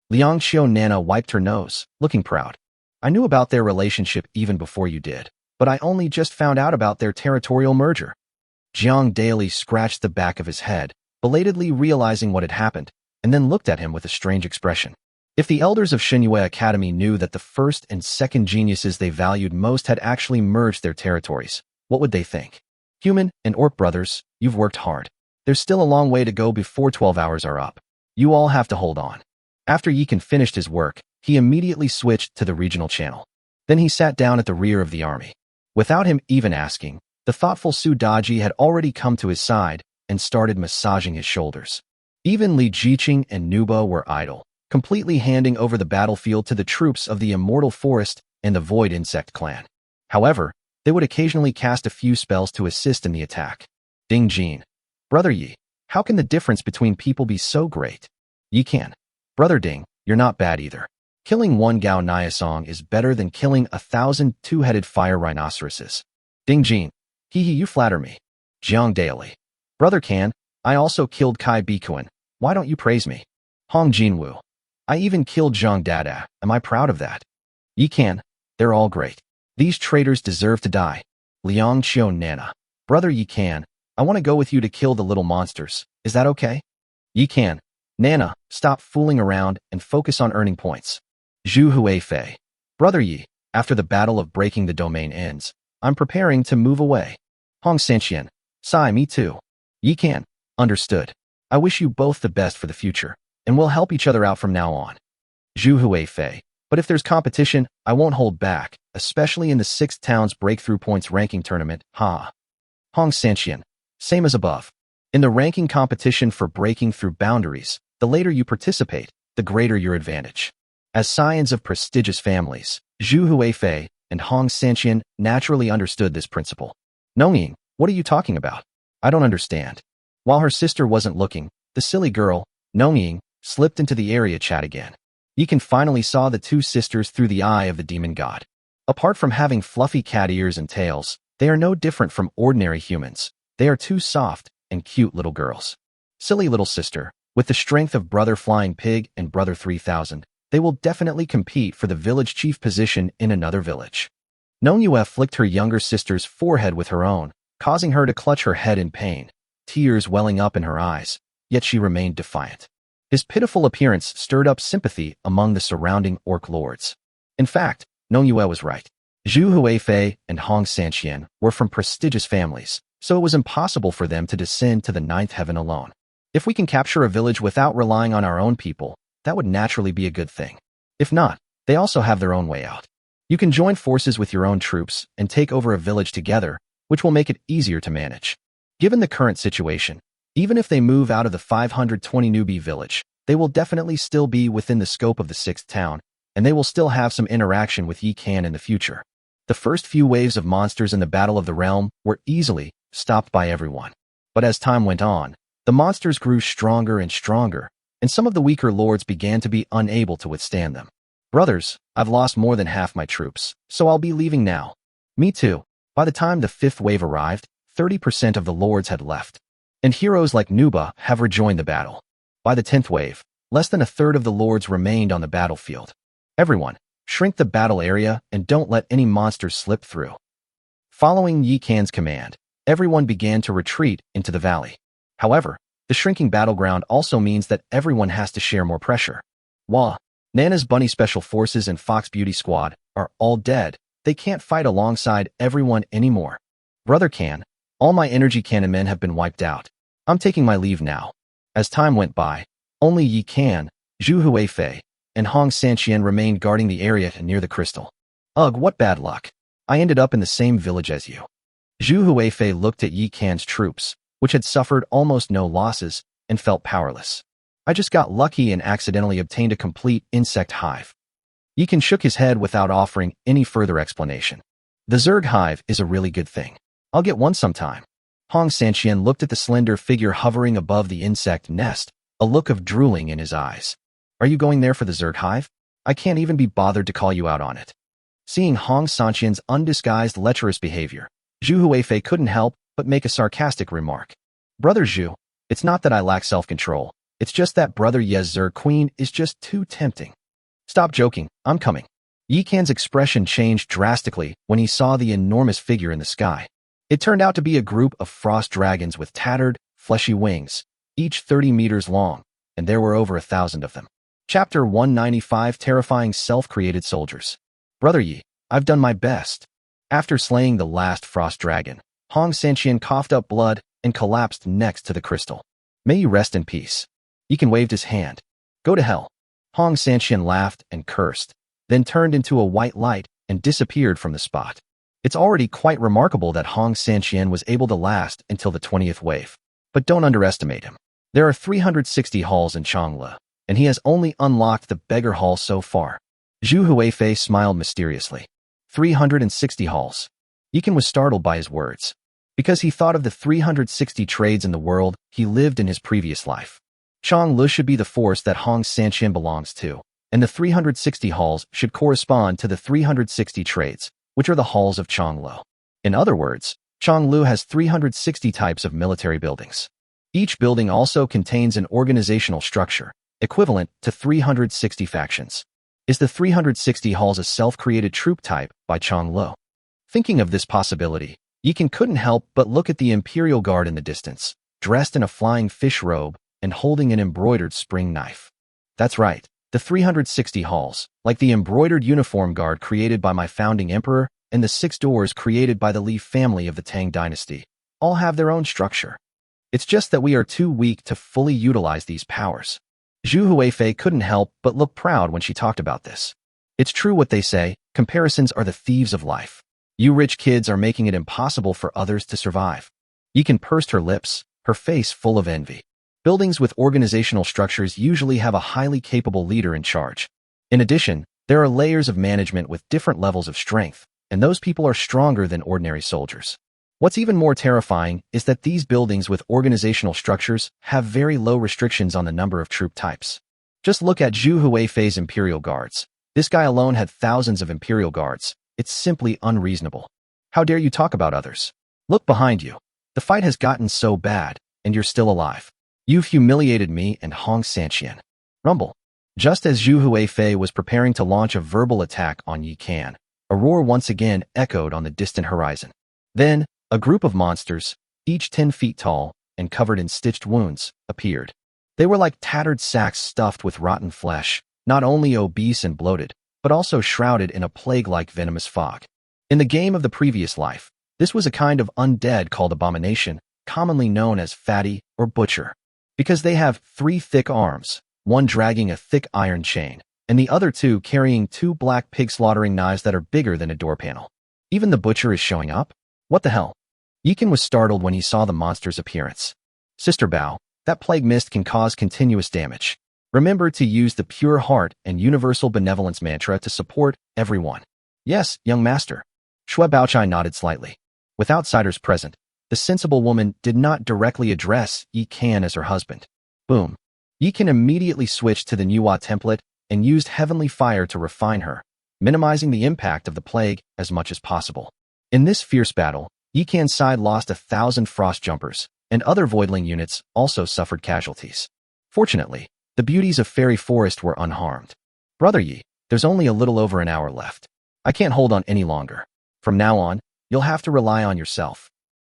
Liang Xiao Nana wiped her nose, looking proud. I knew about their relationship even before you did, but I only just found out about their territorial merger. Jiang Daily scratched the back of his head, belatedly realizing what had happened, and then looked at him with a strange expression. If the elders of Xinyue Academy knew that the first and second geniuses they valued most had actually merged their territories, what would they think? Human and orc brothers, you've worked hard. There's still a long way to go before 12 hours are up. You all have to hold on. After Yikan finished his work, he immediately switched to the regional channel. Then he sat down at the rear of the army. Without him even asking, the thoughtful Su Daji had already come to his side and started massaging his shoulders. Even Li Jiqing and Nubo were idle, completely handing over the battlefield to the troops of the Immortal Forest and the Void Insect clan. However, they would occasionally cast a few spells to assist in the attack. Ding Jin. Brother Yi, how can the difference between people be so great? Yikan. Brother Ding, you're not bad either. Killing one Gao Niasong is better than killing 1,000 two-headed fire rhinoceroses. Ding Jin. Hee, you flatter me. Jiang Daily. Brother Kan, I also killed Kai Bikuan. Why don't you praise me? Hong Jinwu. I even killed Zhang Dada. Am I proud of that? Yikan, they're all great. These traitors deserve to die. Liang Xiao Nana. Brother Yikan, I want to go with you to kill the little monsters. Is that okay? Yikan. Nana, stop fooling around and focus on earning points. Zhu Huifei. Brother Yi, after the battle of breaking the domain ends, I'm preparing to move away. Hong Sanqian. Sai, me too. Yikan. Understood. I wish you both the best for the future, and we'll help each other out from now on. Zhu Huifei. But if there's competition, I won't hold back, especially in the 6th Town's Breakthrough Points ranking tournament, ha. Hong Sanqian. Same as above. In the ranking competition for breaking through boundaries, the later you participate, the greater your advantage. As scions of prestigious families, Zhu Huifei and Hong Sanqian naturally understood this principle. Nongying, what are you talking about? I don't understand. While her sister wasn't looking, the silly girl, Nongying, slipped into the area chat again. Yikan finally saw the two sisters through the eye of the demon god. Apart from having fluffy cat ears and tails, they are no different from ordinary humans. They are two soft and cute little girls. Silly little sister, with the strength of Brother Flying Pig and Brother 3000, they will definitely compete for the village chief position in another village. Nongyue flicked her younger sister's forehead with her own, causing her to clutch her head in pain, tears welling up in her eyes, yet she remained defiant. His pitiful appearance stirred up sympathy among the surrounding orc lords. In fact, Nongyue was right. Zhu Huifei and Hong Sanqian were from prestigious families, so it was impossible for them to descend to the 9th heaven alone. If we can capture a village without relying on our own people, that would naturally be a good thing. If not, they also have their own way out. You can join forces with your own troops and take over a village together, which will make it easier to manage. Given the current situation, even if they move out of the 520 newbie village, they will definitely still be within the scope of the 6th town, and they will still have some interaction with Yi Kan in the future. The first few waves of monsters in the Battle of the Realm were easily stopped by everyone. But as time went on, the monsters grew stronger and stronger, and some of the weaker lords began to be unable to withstand them. Brothers, I've lost more than half my troops, so I'll be leaving now. Me too. By the time the 5th wave arrived, 30% of the lords had left, and heroes like Nuba have rejoined the battle. By the 10th wave, less than a third of the lords remained on the battlefield. Everyone, shrink the battle area and don't let any monsters slip through. Following Yi Kan's command, everyone began to retreat into the valley. However, the shrinking battleground also means that everyone has to share more pressure. While Nana's Bunny Special Forces and Fox Beauty Squad are all dead, they can't fight alongside everyone anymore. Brother Kan, all my energy cannon men have been wiped out. I'm taking my leave now. As time went by, only Yi Kan, Zhu Huifei, and Hong Sanqian remained guarding the area near the crystal. Ugh, what bad luck. I ended up in the same village as you. Zhu Huifei looked at Yi Kan's troops, which had suffered almost no losses, and felt powerless. I just got lucky and accidentally obtained a complete insect hive. Yi Kan shook his head without offering any further explanation. The Zerg hive is a really good thing. I'll get one sometime. Hong Sanqian looked at the slender figure hovering above the insect nest, a look of drooling in his eyes. Are you going there for the Zerg hive? I can't even be bothered to call you out on it. Seeing Hong Sanqian's undisguised lecherous behavior, Zhu Huifei couldn't help but make a sarcastic remark. Brother Zhu, it's not that I lack self-control, it's just that Brother Ye's Zerg Queen is just too tempting. Stop joking, I'm coming. Yi Kan's expression changed drastically when he saw the enormous figure in the sky. It turned out to be a group of frost dragons with tattered, fleshy wings, each 30 meters long, and there were over 1,000 of them. Chapter 195 Terrifying Self-Created Soldiers. Brother Yi, I've done my best. After slaying the last frost dragon, Hong Sanqian coughed up blood and collapsed next to the crystal. May you rest in peace. Yi Kan waved his hand. Go to hell. Hong Sanqian laughed and cursed, then turned into a white light and disappeared from the spot. It's already quite remarkable that Hong Sanqian was able to last until the 20th wave. But don't underestimate him. There are 360 halls in Changla, and he has only unlocked the beggar hall so far. Zhu Huifei smiled mysteriously. 360 halls. Yi Kan was startled by his words, because he thought of the 360 trades in the world he lived in his previous life. Changla should be the force that Hong Sanqian belongs to, and the 360 halls should correspond to the 360 trades, which are the halls of Changlo. In other words, Changlu has 360 types of military buildings. Each building also contains an organizational structure, equivalent to 360 factions. Is the 360 halls a self-created troop type by Changlo? Thinking of this possibility, Yi Kan couldn't help but look at the Imperial Guard in the distance, dressed in a flying fish robe and holding an embroidered spring knife. That's right, the 360 halls, like the embroidered uniform guard created by my founding emperor and the 6 doors created by the Li family of the Tang dynasty, all have their own structure. It's just that we are too weak to fully utilize these powers. Zhu Huifei couldn't help but look proud when she talked about this. It's true what they say, comparisons are the thieves of life. You rich kids are making it impossible for others to survive. Yi Kan pursed her lips, her face full of envy. Buildings with organizational structures usually have a highly capable leader in charge. In addition, there are layers of management with different levels of strength, and those people are stronger than ordinary soldiers. What's even more terrifying is that these buildings with organizational structures have very low restrictions on the number of troop types. Just look at Zhu Huifei's Imperial Guards. This guy alone had thousands of Imperial Guards. It's simply unreasonable. How dare you talk about others? Look behind you. The fight has gotten so bad, and you're still alive. You've humiliated me and Hong Sanqian. Rumble. Just as Zhu Huifei was preparing to launch a verbal attack on Yi Kan, a roar once again echoed on the distant horizon. Then, a group of monsters, each 10 feet tall and covered in stitched wounds, appeared. They were like tattered sacks stuffed with rotten flesh, not only obese and bloated, but also shrouded in a plague-like venomous fog. In the game of the previous life, this was a kind of undead called abomination, commonly known as fatty or butcher, because they have 3 thick arms, one dragging a thick iron chain, and the other two carrying two black pig slaughtering knives that are bigger than a door panel. Even the butcher is showing up? What the hell? Yikan was startled when he saw the monster's appearance. Sister Bao, that plague mist can cause continuous damage. Remember to use the pure heart and universal benevolence mantra to support everyone. Yes, young master. Shui Baochai nodded slightly. With outsiders present, the sensible woman did not directly address Yi Kan as her husband. Boom. Yi Kan immediately switched to the Nuwa template and used heavenly fire to refine her, minimizing the impact of the plague as much as possible. In this fierce battle, Yi Kan's side lost 1,000 frost jumpers, and other voidling units also suffered casualties. Fortunately, the beauties of Fairy Forest were unharmed. Brother Yi, there's only a little over an hour left. I can't hold on any longer. From now on, you'll have to rely on yourself.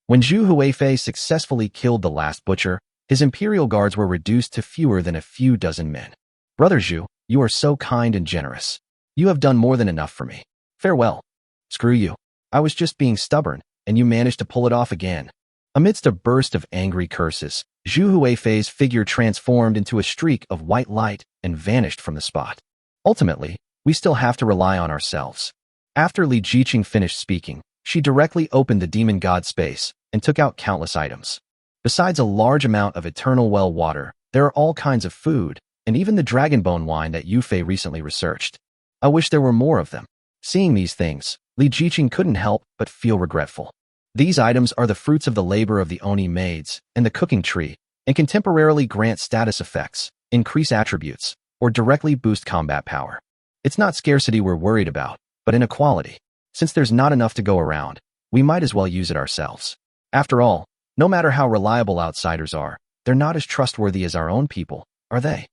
When Zhu Huifei successfully killed the last butcher, his imperial guards were reduced to fewer than a few dozen men. Brother Zhu, you are so kind and generous. You have done more than enough for me. Farewell. Screw you. I was just being stubborn, and you managed to pull it off again. Amidst a burst of angry curses, Zhu Huifei's figure transformed into a streak of white light and vanished from the spot. Ultimately, we still have to rely on ourselves. After Li Jiqing finished speaking, she directly opened the demon god space and took out countless items. Besides a large amount of eternal well water, there are all kinds of food, and even the dragon bone wine that Yufei recently researched. I wish there were more of them. Seeing these things, Li Jiqing couldn't help but feel regretful. These items are the fruits of the labor of the Oni maids and the cooking tree, and can temporarily grant status effects, increase attributes, or directly boost combat power. It's not scarcity we're worried about, but inequality. Since there's not enough to go around, we might as well use it ourselves. After all, no matter how reliable outsiders are, they're not as trustworthy as our own people, are they?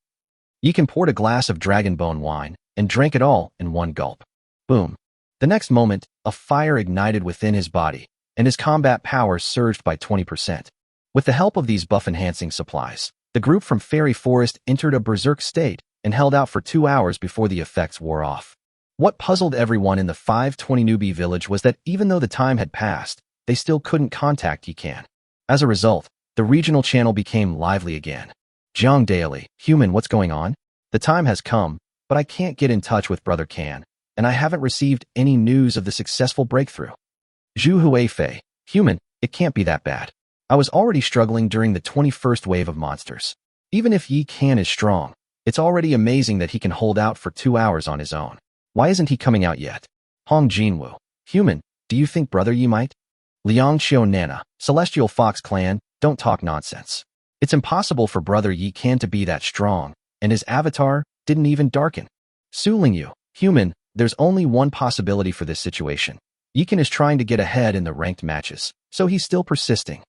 Yikan poured a glass of dragon bone wine and drank it all in one gulp. Boom. The next moment, a fire ignited within his body, and his combat power surged by 20%. With the help of these buff-enhancing supplies, the group from Fairy Forest entered a berserk state and held out for 2 hours before the effects wore off. What puzzled everyone in the 520 newbie village was that even though the time had passed, they still couldn't contact Yikan. As a result, the regional channel became lively again. Jiang Daily, human, what's going on? The time has come, but I can't get in touch with Brother Kan, and I haven't received any news of the successful breakthrough. Zhu Huifei, human, it can't be that bad. I was already struggling during the 21st wave of monsters. Even if Yi Kan is strong, it's already amazing that he can hold out for 2 hours on his own. Why isn't he coming out yet? Hong Jinwu, human, do you think Brother Yi might? Liang Xiao Nana, Celestial Fox Clan, don't talk nonsense. It's impossible for Brother Yi Kan to be that strong, and his avatar didn't even darken. Su Lingyu, human, there's only one possibility for this situation. Yikan is trying to get ahead in the ranked matches, so he's still persisting.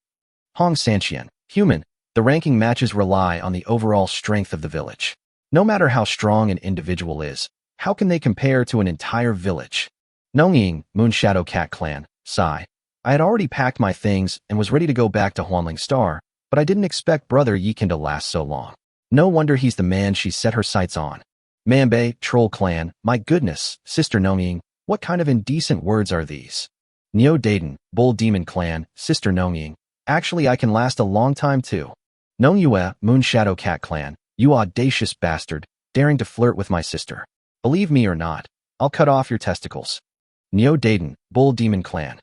Hong Sanqian, human, the ranking matches rely on the overall strength of the village. No matter how strong an individual is, how can they compare to an entire village? Nongying, Moonshadow Cat Clan, sigh. I had already packed my things and was ready to go back to Huanling Star, but I didn't expect Brother Yikan to last so long. No wonder he's the man she set her sights on. Manbei, Troll Clan, my goodness, Sister Nongying, what kind of indecent words are these? Neo Daden, Bull Demon Clan, Sister Nongying, actually I can last a long time too. Nongyue, Moonshadow Cat Clan, you audacious bastard, daring to flirt with my sister. Believe me or not, I'll cut off your testicles. Neo Daden, Bull Demon Clan.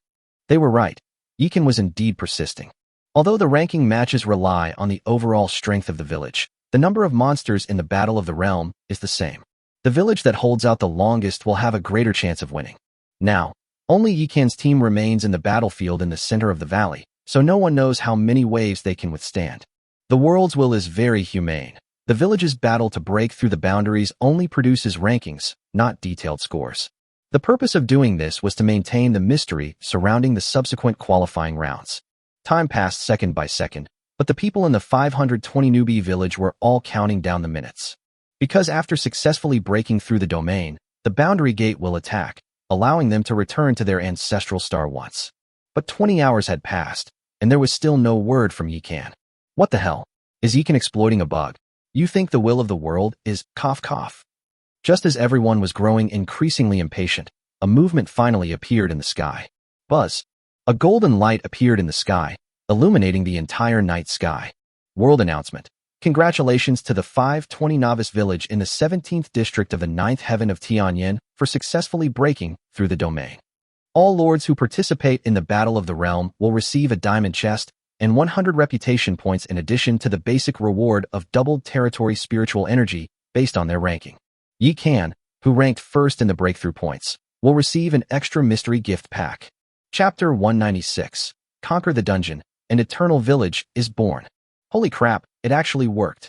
They were right. Yikan was indeed persisting. Although the ranking matches rely on the overall strength of the village, the number of monsters in the Battle of the Realm is the same. The village that holds out the longest will have a greater chance of winning. Now, only Yikan's team remains in the battlefield in the center of the valley, so no one knows how many waves they can withstand. The world's will is very humane. The village's battle to break through the boundaries only produces rankings, not detailed scores. The purpose of doing this was to maintain the mystery surrounding the subsequent qualifying rounds. Time passed second by second, but the people in the 520 newbie village were all counting down the minutes. Because after successfully breaking through the domain, the boundary gate will attack, allowing them to return to their ancestral star once. But 20 hours had passed, and there was still no word from Yikan. What the hell? Is Yikan exploiting a bug? You think the will of the world is cough cough? Just as everyone was growing increasingly impatient, a movement finally appeared in the sky. Buzz. A golden light appeared in the sky, illuminating the entire night sky. World announcement. Congratulations to the 520 Novice Village in the 17th district of the 9th Heaven of Tianyin for successfully breaking through the domain. All lords who participate in the Battle of the Realm will receive a diamond chest and 100 reputation points in addition to the basic reward of doubled territory spiritual energy based on their ranking. Yi Kan, who ranked first in the breakthrough points, will receive an extra mystery gift pack. Chapter 196. Conquer the Dungeon, an Eternal Village is born. Holy crap, it actually worked.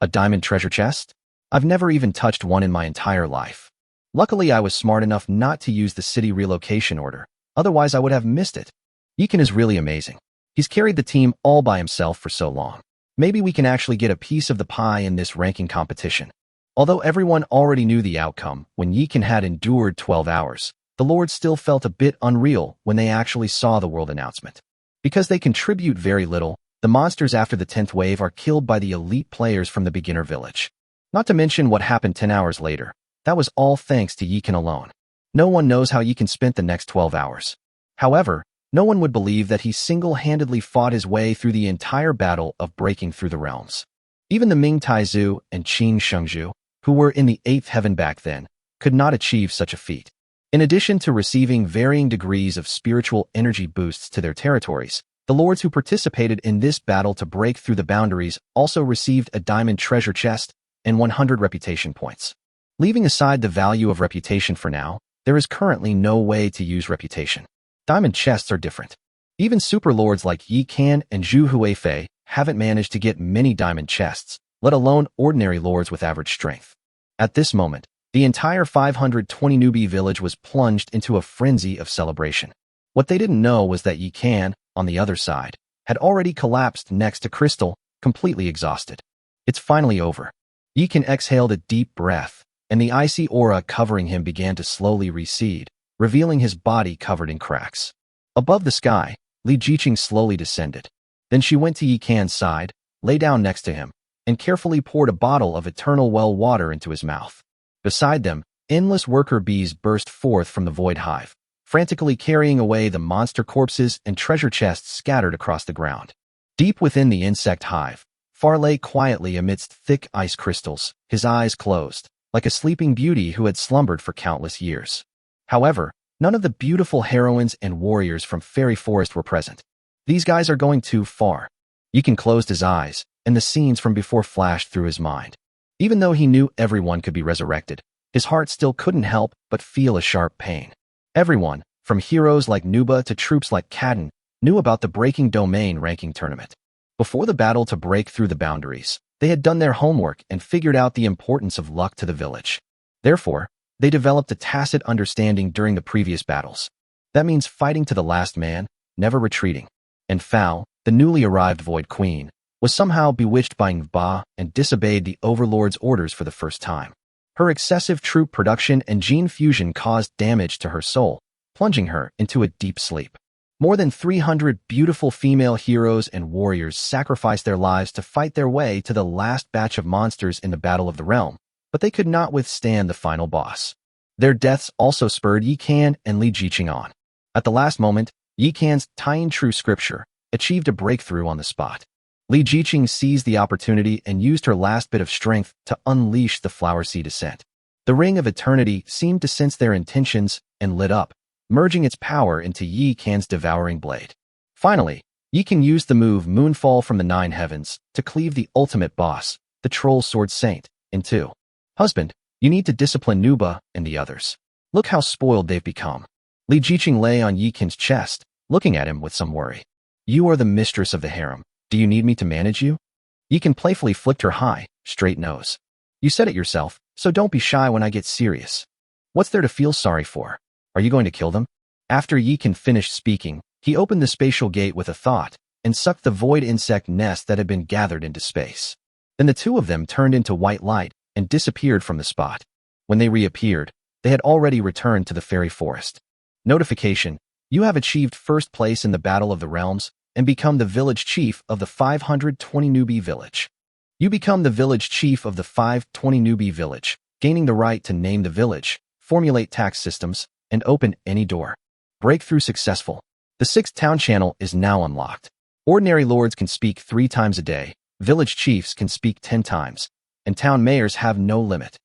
A diamond treasure chest? I've never even touched one in my entire life. Luckily, I was smart enough not to use the city relocation order, otherwise I would have missed it. Yi Kan is really amazing. He's carried the team all by himself for so long. Maybe we can actually get a piece of the pie in this ranking competition. Although everyone already knew the outcome, when Yi Kan had endured 12 hours, the lords still felt a bit unreal when they actually saw the world announcement. Because they contribute very little, the monsters after the 10th wave are killed by the elite players from the beginner village. Not to mention what happened 10 hours later. That was all thanks to Yi Kan alone. No one knows how Yi Kan spent the next 12 hours. However, no one would believe that he single-handedly fought his way through the entire battle of breaking through the realms. Even the Ming Taizu and Qin Shengzhu, who were in the 8th heaven back then, could not achieve such a feat. In addition to receiving varying degrees of spiritual energy boosts to their territories, the lords who participated in this battle to break through the boundaries also received a diamond treasure chest and 100 reputation points. Leaving aside the value of reputation for now, there is currently no way to use reputation. Diamond chests are different. Even super lords like Yi Kan and Zhu Huifei haven't managed to get many diamond chests, let alone ordinary lords with average strength. At this moment, the entire 520 newbie village was plunged into a frenzy of celebration. What they didn't know was that Yi Kan, on the other side, had already collapsed next to Crystal, completely exhausted. It's finally over. Yi Kan exhaled a deep breath, and the icy aura covering him began to slowly recede, revealing his body covered in cracks. Above the sky, Li Jiqing slowly descended. Then she went to Yi Kan's side, lay down next to him, and carefully poured a bottle of eternal well water into his mouth. Beside them, endless worker bees burst forth from the void hive, frantically carrying away the monster corpses and treasure chests scattered across the ground. Deep within the insect hive, Far lay quietly amidst thick ice crystals, his eyes closed, like a sleeping beauty who had slumbered for countless years. However, none of the beautiful heroines and warriors from Fairy Forest were present. These guys are going too far. Yikan closed his eyes, and the scenes from before flashed through his mind. Even though he knew everyone could be resurrected, his heart still couldn't help but feel a sharp pain. Everyone, from heroes like Nuba to troops like Kadin, knew about the Breaking Domain ranking tournament. Before the battle to break through the boundaries, they had done their homework and figured out the importance of luck to the village. Therefore, they developed a tacit understanding during the previous battles. That means fighting to the last man, never retreating. And Fao, the newly arrived Void Queen, was somehow bewitched by Ngba and disobeyed the Overlord's orders for the first time. Her excessive troop production and gene fusion caused damage to her soul, plunging her into a deep sleep. More than 300 beautiful female heroes and warriors sacrificed their lives to fight their way to the last batch of monsters in the Battle of the Realm, but they could not withstand the final boss. Their deaths also spurred Yi Kan and Li Jiqing on. At the last moment, Yi Kan's Tying True Scripture achieved a breakthrough on the spot. Li Jiqing seized the opportunity and used her last bit of strength to unleash the Flower Seed Ascent. The Ring of Eternity seemed to sense their intentions and lit up, merging its power into Yi Kan's devouring blade. Finally, Yi Kan used the move Moonfall from the Nine Heavens to cleave the ultimate boss, the Troll Sword Saint, in two. Husband, you need to discipline Nuba and the others. Look how spoiled they've become. Li Jiqing lay on Yi Kan's chest, looking at him with some worry. You are the mistress of the harem. Do you need me to manage you? Yi Kan playfully flicked her high, straight nose. You said it yourself, so don't be shy when I get serious. What's there to feel sorry for? Are you going to kill them? After Yi Kan finished speaking, he opened the spatial gate with a thought and sucked the void insect nest that had been gathered into space. Then the two of them turned into white light and disappeared from the spot. When they reappeared, they had already returned to the fairy forest. Notification: you have achieved first place in the Battle of the Realms and become the village chief of the 520 newbie village. You become the village chief of the 520 newbie village, gaining the right to name the village, formulate tax systems, and open any door. Breakthrough successful. The 6th town channel is now unlocked. Ordinary lords can speak 3 times a day, Village chiefs can speak 10 times, and town mayors have no limit.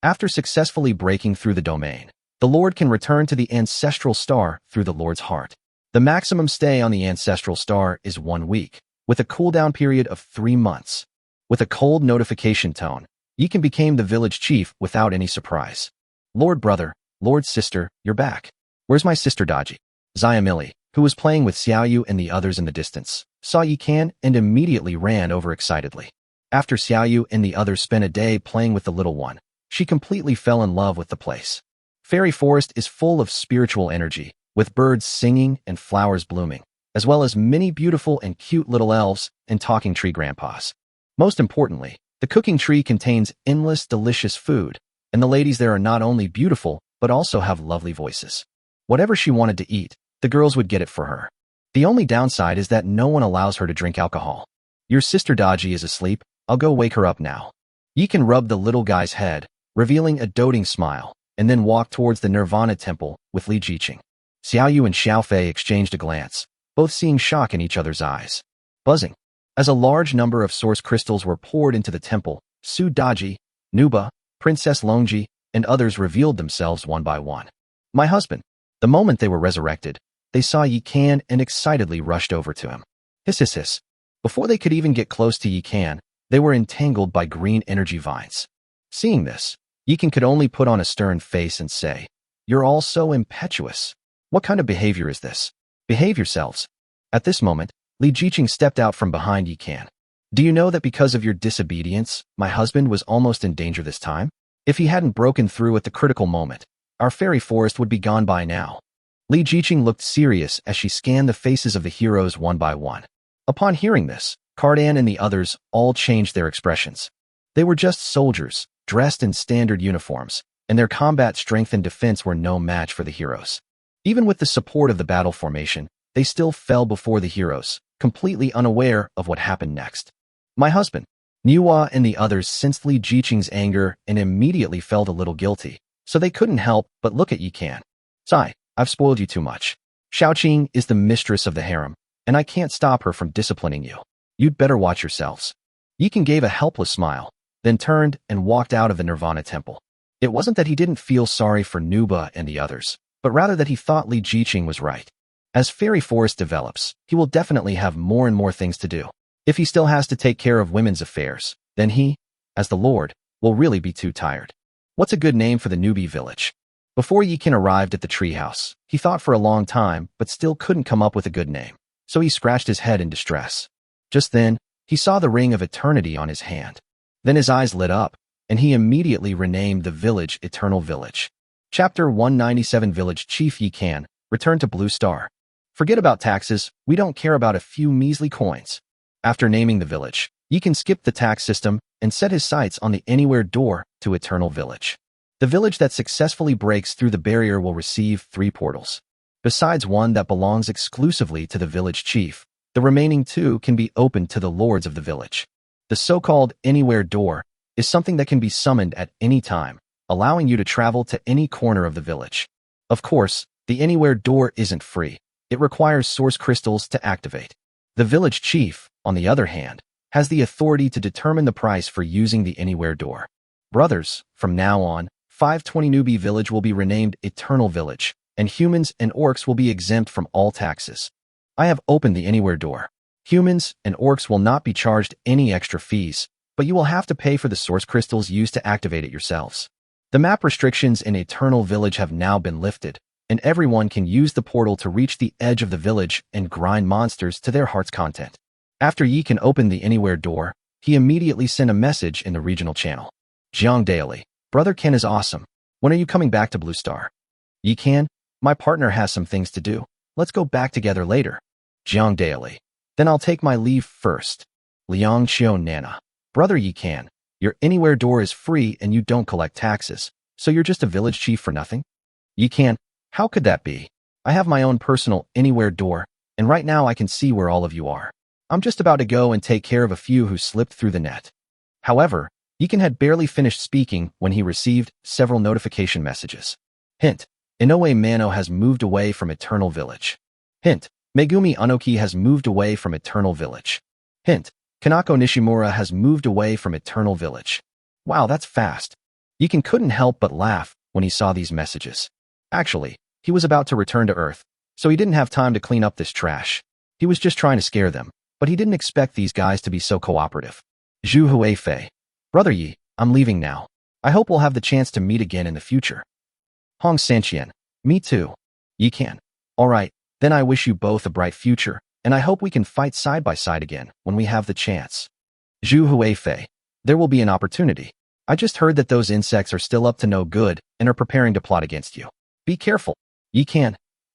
After successfully breaking through the domain, the Lord can return to the ancestral star through the Lord's heart. The maximum stay on the ancestral star is 1 week, with a cooldown period of 3 months. With a cold notification tone, Yikan became the village chief without any surprise. Lord brother, Lord sister, you're back. Where's my sister Daji? Xiaomili, who was playing with Xiaoyu and the others in the distance, saw Yikan and immediately ran over excitedly. After Xiaoyu and the others spent a day playing with the little one, she completely fell in love with the place. Fairy Forest is full of spiritual energy, with birds singing and flowers blooming, as well as many beautiful and cute little elves and talking tree grandpas. Most importantly, the cooking tree contains endless delicious food, and the ladies there are not only beautiful, but also have lovely voices. Whatever she wanted to eat, the girls would get it for her. The only downside is that no one allows her to drink alcohol. Your sister Daji is asleep, I'll go wake her up now. Yikan rubbed the little guy's head, revealing a doting smile, and then walked towards the Nirvana temple with Li Jiqing. Xiaoyu and Xiaofei exchanged a glance, both seeing shock in each other's eyes. Buzzing. As a large number of source crystals were poured into the temple, Su Daji, Nuba, Princess Longji, and others revealed themselves one by one. My husband. The moment they were resurrected, they saw Yikan and excitedly rushed over to him. Hiss hiss hiss. Before they could even get close to Yikan, they were entangled by green energy vines. Seeing this, Yikan could only put on a stern face and say, "You're all so impetuous. What kind of behavior is this? Behave yourselves." At this moment, Li Jiqing stepped out from behind Yikan. "Do you know that because of your disobedience, my husband was almost in danger this time? If he hadn't broken through at the critical moment, our fairy forest would be gone by now." Li Jiqing looked serious as she scanned the faces of the heroes one by one. Upon hearing this, Cardan and the others all changed their expressions. They were just soldiers, dressed in standard uniforms, and their combat strength and defense were no match for the heroes. Even with the support of the battle formation, they still fell before the heroes, completely unaware of what happened next. My husband, Manhwa and the others sensed Li Jiqing's anger and immediately felt a little guilty, so they couldn't help but look at Yikan. "Sai, I've spoiled you too much. Xiaoqing is the mistress of the harem, and I can't stop her from disciplining you. You'd better watch yourselves." Yikan gave a helpless smile, then turned and walked out of the Nirvana temple. It wasn't that he didn't feel sorry for Nuba and the others, but rather that he thought Li Jiqing was right. As Fairy Forest develops, he will definitely have more and more things to do. If he still has to take care of women's affairs, then he, as the Lord, will really be too tired. What's a good name for the newbie village? Before Yikan arrived at the treehouse, he thought for a long time but still couldn't come up with a good name, so he scratched his head in distress. Just then, he saw the ring of eternity on his hand. Then his eyes lit up, and he immediately renamed the village Eternal Village. Chapter 197 Village Chief Yikan returned to Blue Star. Forget about taxes, we don't care about a few measly coins. After naming the village, Yikan skipped the tax system and set his sights on the Anywhere door to Eternal Village. The village that successfully breaks through the barrier will receive 3 portals. Besides one that belongs exclusively to the village chief, the remaining 2 can be opened to the lords of the village. The so-called Anywhere door is something that can be summoned at any time, allowing you to travel to any corner of the village. Of course, the Anywhere door isn't free. It requires source crystals to activate. The village chief, on the other hand, has the authority to determine the price for using the Anywhere door. Brothers, from now on, 520 Newbie Village will be renamed Eternal Village, and humans and orcs will be exempt from all taxes. I have opened the Anywhere door. Humans and orcs will not be charged any extra fees, but you will have to pay for the source crystals used to activate it yourselves. The map restrictions in Eternal Village have now been lifted, and everyone can use the portal to reach the edge of the village and grind monsters to their heart's content. After Yikan opened the Anywhere door, he immediately sent a message in the regional channel. Jiang Daily, Brother Ken is awesome. When are you coming back to Blue Star? Yikan, my partner has some things to do. Let's go back together later. Jiang Daily, then I'll take my leave first. Liang Xiao Nana, Brother Yikan, your Anywhere door is free and you don't collect taxes, so you're just a village chief for nothing? Yikan, how could that be? I have my own personal Anywhere door, and right now I can see where all of you are. I'm just about to go and take care of a few who slipped through the net. However, Yikan had barely finished speaking when he received several notification messages. Hint, Inoue Mano has moved away from Eternal Village. Hint, Megumi Unoki has moved away from Eternal Village. Hint, Kanako Nishimura has moved away from Eternal Village. Wow, that's fast. Yikan couldn't help but laugh when he saw these messages. Actually, he was about to return to Earth, so he didn't have time to clean up this trash. He was just trying to scare them, but he didn't expect these guys to be so cooperative. Zhu Huifei. Brother Yi, I'm leaving now. I hope we'll have the chance to meet again in the future. Hong Sanqian. Me too. Yikan. Alright, then I wish you both a bright future, and I hope we can fight side by side again when we have the chance. Zhu Huifei. There will be an opportunity. I just heard that those insects are still up to no good and are preparing to plot against you. Be careful. Yikan.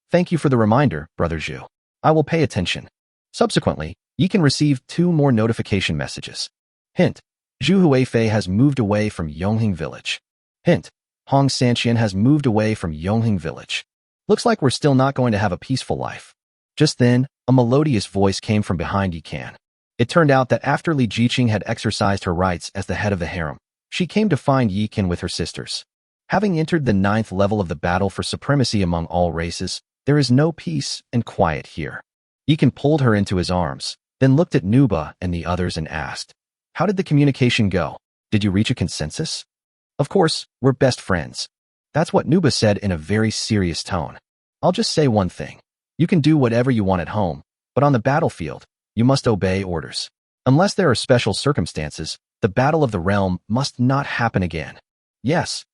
Thank you for the reminder, Brother Zhu. I will pay attention. Subsequently, Yikan received 2 more notification messages. Hint. Zhu Huifei has moved away from Yongheng Village. Hint. Hong Sanqian has moved away from Yongheng Village. Looks like we're still not going to have a peaceful life. Just then, a melodious voice came from behind Yikan. It turned out that after Li Jiqing had exercised her rights as the head of the harem, she came to find Yikan with her sisters. Having entered the 9th level of the battle for supremacy among all races, there is no peace and quiet here. Yikan pulled her into his arms, then looked at Nuba and the others and asked, "How did the communication go? Did you reach a consensus?" "Of course, we're best friends." That's what Nuba said in a very serious tone. "I'll just say one thing. You can do whatever you want at home, but on the battlefield, you must obey orders. Unless there are special circumstances, the Battle of the Realm must not happen again." "Yes."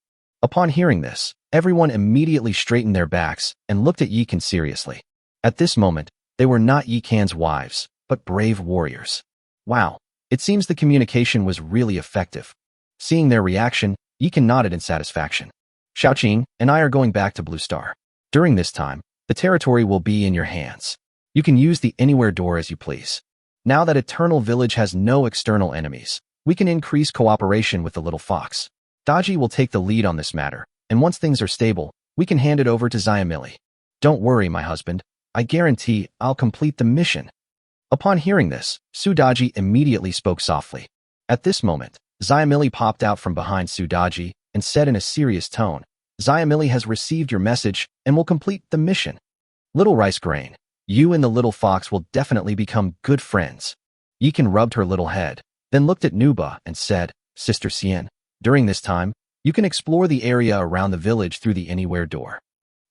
Upon hearing this, everyone immediately straightened their backs and looked at Yikan seriously. At this moment, they were not Yikan's wives, but brave warriors. Wow, it seems the communication was really effective. Seeing their reaction, Yikan nodded in satisfaction. "Xiaoqing and I are going back to Blue Star. During this time, the territory will be in your hands. You can use the Anywhere door as you please. Now that Eternal Village has no external enemies, we can increase cooperation with the little fox. Daji will take the lead on this matter, and once things are stable, we can hand it over to Xiamili. Don't worry, my husband. I guarantee I'll complete the mission." Upon hearing this, Sudaji immediately spoke softly. At this moment, Xiamili popped out from behind Sudaji and said in a serious tone, "Xiamili has received your message and will complete the mission. Little Rice Grain, you and the little fox will definitely become good friends." Yikan rubbed her little head, then looked at Nuba and said, "Sister Xian, during this time, you can explore the area around the village through the Anywhere door.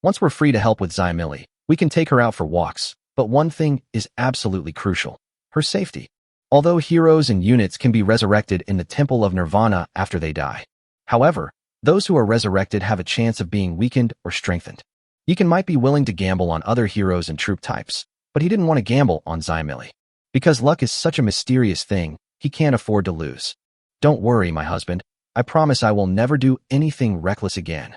Once we're free to help with Xiamili, we can take her out for walks, but one thing is absolutely crucial: her safety. Although heroes and units can be resurrected in the Temple of Nirvana after they die. However, those who are resurrected have a chance of being weakened or strengthened. Yikan might be willing to gamble on other heroes and troop types, but he didn't want to gamble on Xiamili. Because luck is such a mysterious thing, he can't afford to lose. Don't worry, my husband. I promise I will never do anything reckless again.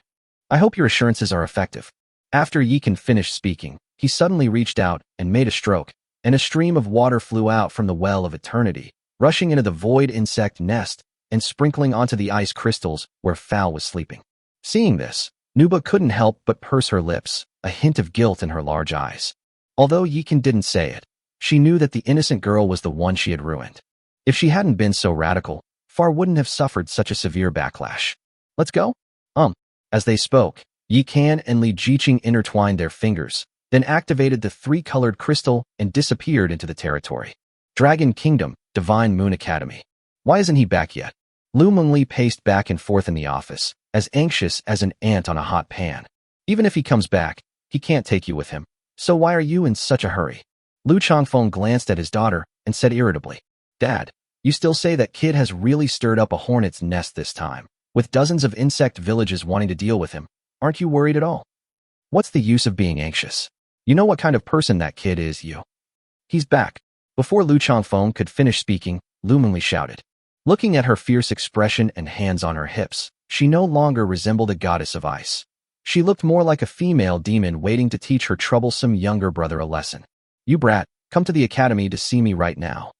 I hope your assurances are effective." After Yikan finished speaking, he suddenly reached out and made a stroke, and a stream of water flew out from the Well of Eternity, rushing into the void insect nest and sprinkling onto the ice crystals where Fowl was sleeping. Seeing this, Nuba couldn't help but purse her lips, a hint of guilt in her large eyes. Although Yikan didn't say it, she knew that the innocent girl was the one she had ruined. If she hadn't been so radical, Far wouldn't have suffered such a severe backlash. "Let's go?" As they spoke, Yikan and Li Jiqing intertwined their fingers, then activated the 3-colored crystal and disappeared into the territory. Dragon Kingdom, Divine Moon Academy. Why isn't he back yet? Lu Mengli paced back and forth in the office, as anxious as an ant on a hot pan. Even if he comes back, he can't take you with him. So why are you in such a hurry? Lu Changfeng glanced at his daughter and said irritably, "Dad, you still say that kid has really stirred up a hornet's nest this time, with dozens of insect villages wanting to deal with him. Aren't you worried at all? What's the use of being anxious? You know what kind of person that kid is, you." "He's back." Before Lu Changfeng could finish speaking, Lu Mengli shouted. Looking at her fierce expression and hands on her hips, she no longer resembled a goddess of ice. She looked more like a female demon waiting to teach her troublesome younger brother a lesson. "You brat, come to the academy to see me right now."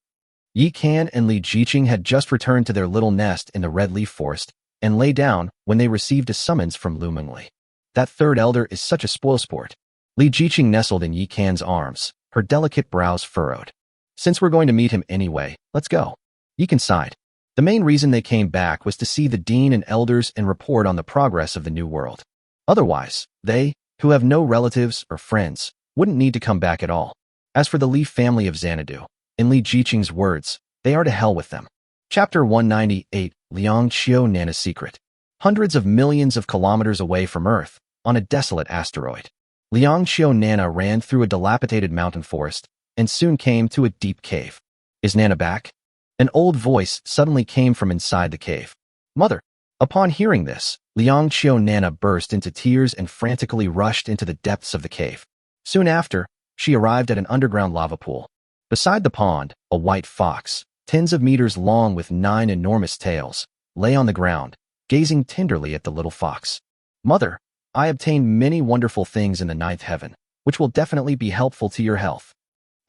Yikan and Li Jiqing had just returned to their little nest in the Red Leaf Forest and lay down when they received a summons from Lu Mengli. That third elder is such a spoilsport. Li Jiqing nestled in Yikan's arms, her delicate brows furrowed. "Since we're going to meet him anyway, let's go." Yikan sighed. The main reason they came back was to see the dean and elders and report on the progress of the new world. Otherwise, they, who have no relatives or friends, wouldn't need to come back at all. As for the Leaf family of Xanadu, in Li Jiqing's words, They are to hell with them. Chapter 198, Liang Qiu Nana's Secret. Hundreds of millions of kilometers away from Earth, on a desolate asteroid, Liang Qiu Nana ran through a dilapidated mountain forest and soon came to a deep cave. Is Nana back? An old voice suddenly came from inside the cave. Mother! Upon hearing this, Liang Qiu Nana burst into tears and frantically rushed into the depths of the cave. Soon after, she arrived at an underground lava pool. Beside the pond, a white fox, tens of meters long with 9 enormous tails, lay on the ground, gazing tenderly at the little fox. Mother, I obtained many wonderful things in the ninth heaven, which will definitely be helpful to your health.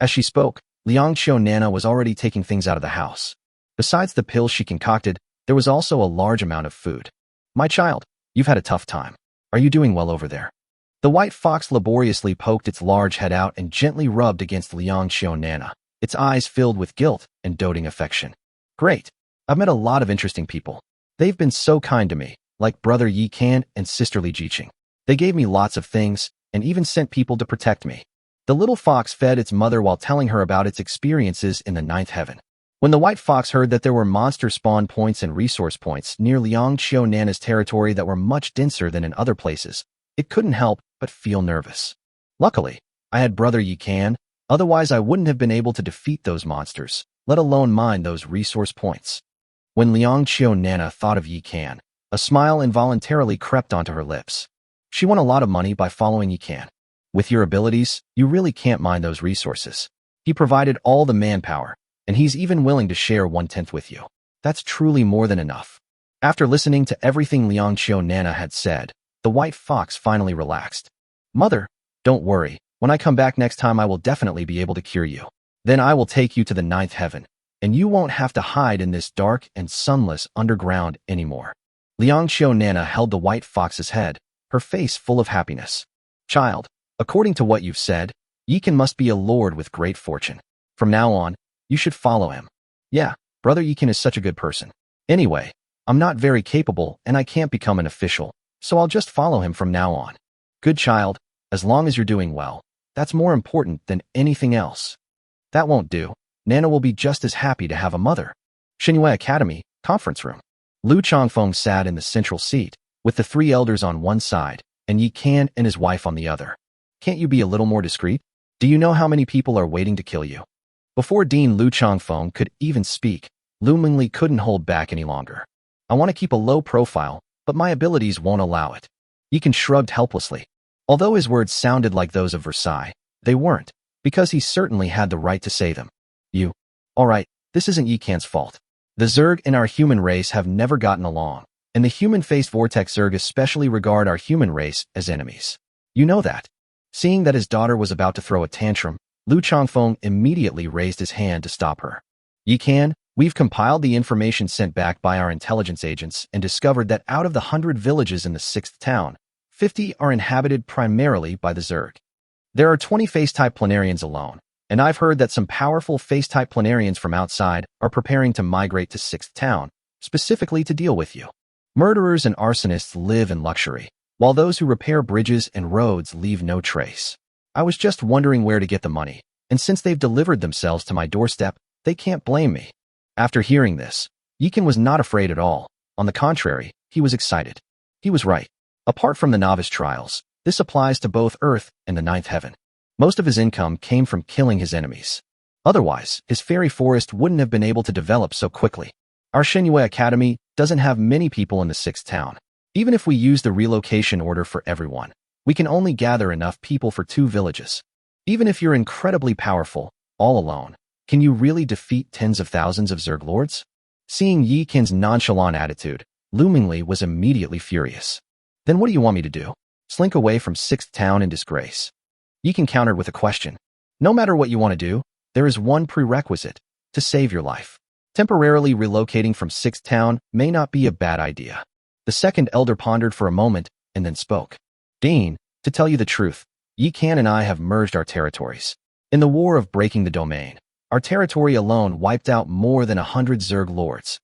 As she spoke, Liang Qiu Nana was already taking things out of the house. Besides the pills she concocted, there was also a large amount of food. My child, you've had a tough time. Are you doing well over there? The white fox laboriously poked its large head out and gently rubbed against Liang Qiu Nana, its eyes filled with guilt and doting affection. Great. I've met a lot of interesting people. They've been so kind to me, like brother Yi Kan and sister Li Jiqing. They gave me lots of things and even sent people to protect me. The little fox fed its mother while telling her about its experiences in the ninth heaven. When the white fox heard that there were monster spawn points and resource points near Liang Qiu Nana's territory that were much denser than in other places, it couldn't help but feel nervous. Luckily, I had brother Yi Kan, otherwise I wouldn't have been able to defeat those monsters, let alone mine those resource points. When Liang Qiu Nana thought of Yi Kan, a smile involuntarily crept onto her lips. She won a lot of money by following Yi Kan. With your abilities, you really can't mine those resources. He provided all the manpower, and he's even willing to share 1/10 with you. That's truly more than enough. After listening to everything Liang Qiu Nana had said, the white fox finally relaxed. Mother, don't worry. When I come back next time, I will definitely be able to cure you. Then I will take you to the ninth heaven, and you won't have to hide in this dark and sunless underground anymore. Liang Qiu Nana held the white fox's head, her face full of happiness. Child, according to what you've said, Yi Kan must be a lord with great fortune. From now on, you should follow him. Yeah, brother Yi Kan is such a good person. Anyway, I'm not very capable and I can't become an official, so I'll just follow him from now on. Good child, as long as you're doing well, that's more important than anything else. That won't do. Nana will be just as happy to have a mother. Manhwa Academy, conference room. Lu Chongfeng sat in the central seat, with the 3 elders on one side, and Yi Kan and his wife on the other. Can't you be a little more discreet? Do you know how many people are waiting to kill you? Before Dean Lu Chongfeng could even speak, Lu Mingli couldn't hold back any longer. I want to keep a low profile, but my abilities won't allow it. Yi Kan shrugged helplessly. Although his words sounded like those of Versailles, they weren't, because he certainly had the right to say them. You. Alright, this isn't Yi Kan's fault. The Zerg and our human race have never gotten along, and the human-faced Vortex Zerg especially regard our human race as enemies. You know that. Seeing that his daughter was about to throw a tantrum, Lu Chongfeng immediately raised his hand to stop her. Yi Kan, we've compiled the information sent back by our intelligence agents and discovered that out of the 100 villages in the 6th town, 50 are inhabited primarily by the Zerg. There are 20 face-type planarians alone, and I've heard that some powerful face-type planarians from outside are preparing to migrate to 6th town, specifically to deal with you. Murderers and arsonists live in luxury, while those who repair bridges and roads leave no trace. I was just wondering where to get the money, and since they've delivered themselves to my doorstep, they can't blame me. After hearing this, Yi Kan was not afraid at all. On the contrary, he was excited. He was right. Apart from the novice trials, this applies to both Earth and the ninth heaven. Most of his income came from killing his enemies. Otherwise, his fairy forest wouldn't have been able to develop so quickly. Our Manhwa Academy doesn't have many people in the 6th town. Even if we use the relocation order for everyone, we can only gather enough people for 2 villages. Even if you're incredibly powerful, all alone, can you really defeat tens of thousands of Zerg lords? Seeing Yi Kan's nonchalant attitude, Lu Mingli was immediately furious. Then what do you want me to do? Slink away from 6th town in disgrace? Yi Kan countered with a question. No matter what you want to do, there is one prerequisite: to save your life. Temporarily relocating from 6th town may not be a bad idea. The second elder pondered for a moment and then spoke. Dean, to tell you the truth, Yi Kan and I have merged our territories. In the war of breaking the domain, our territory alone wiped out more than 100 Zerg lords.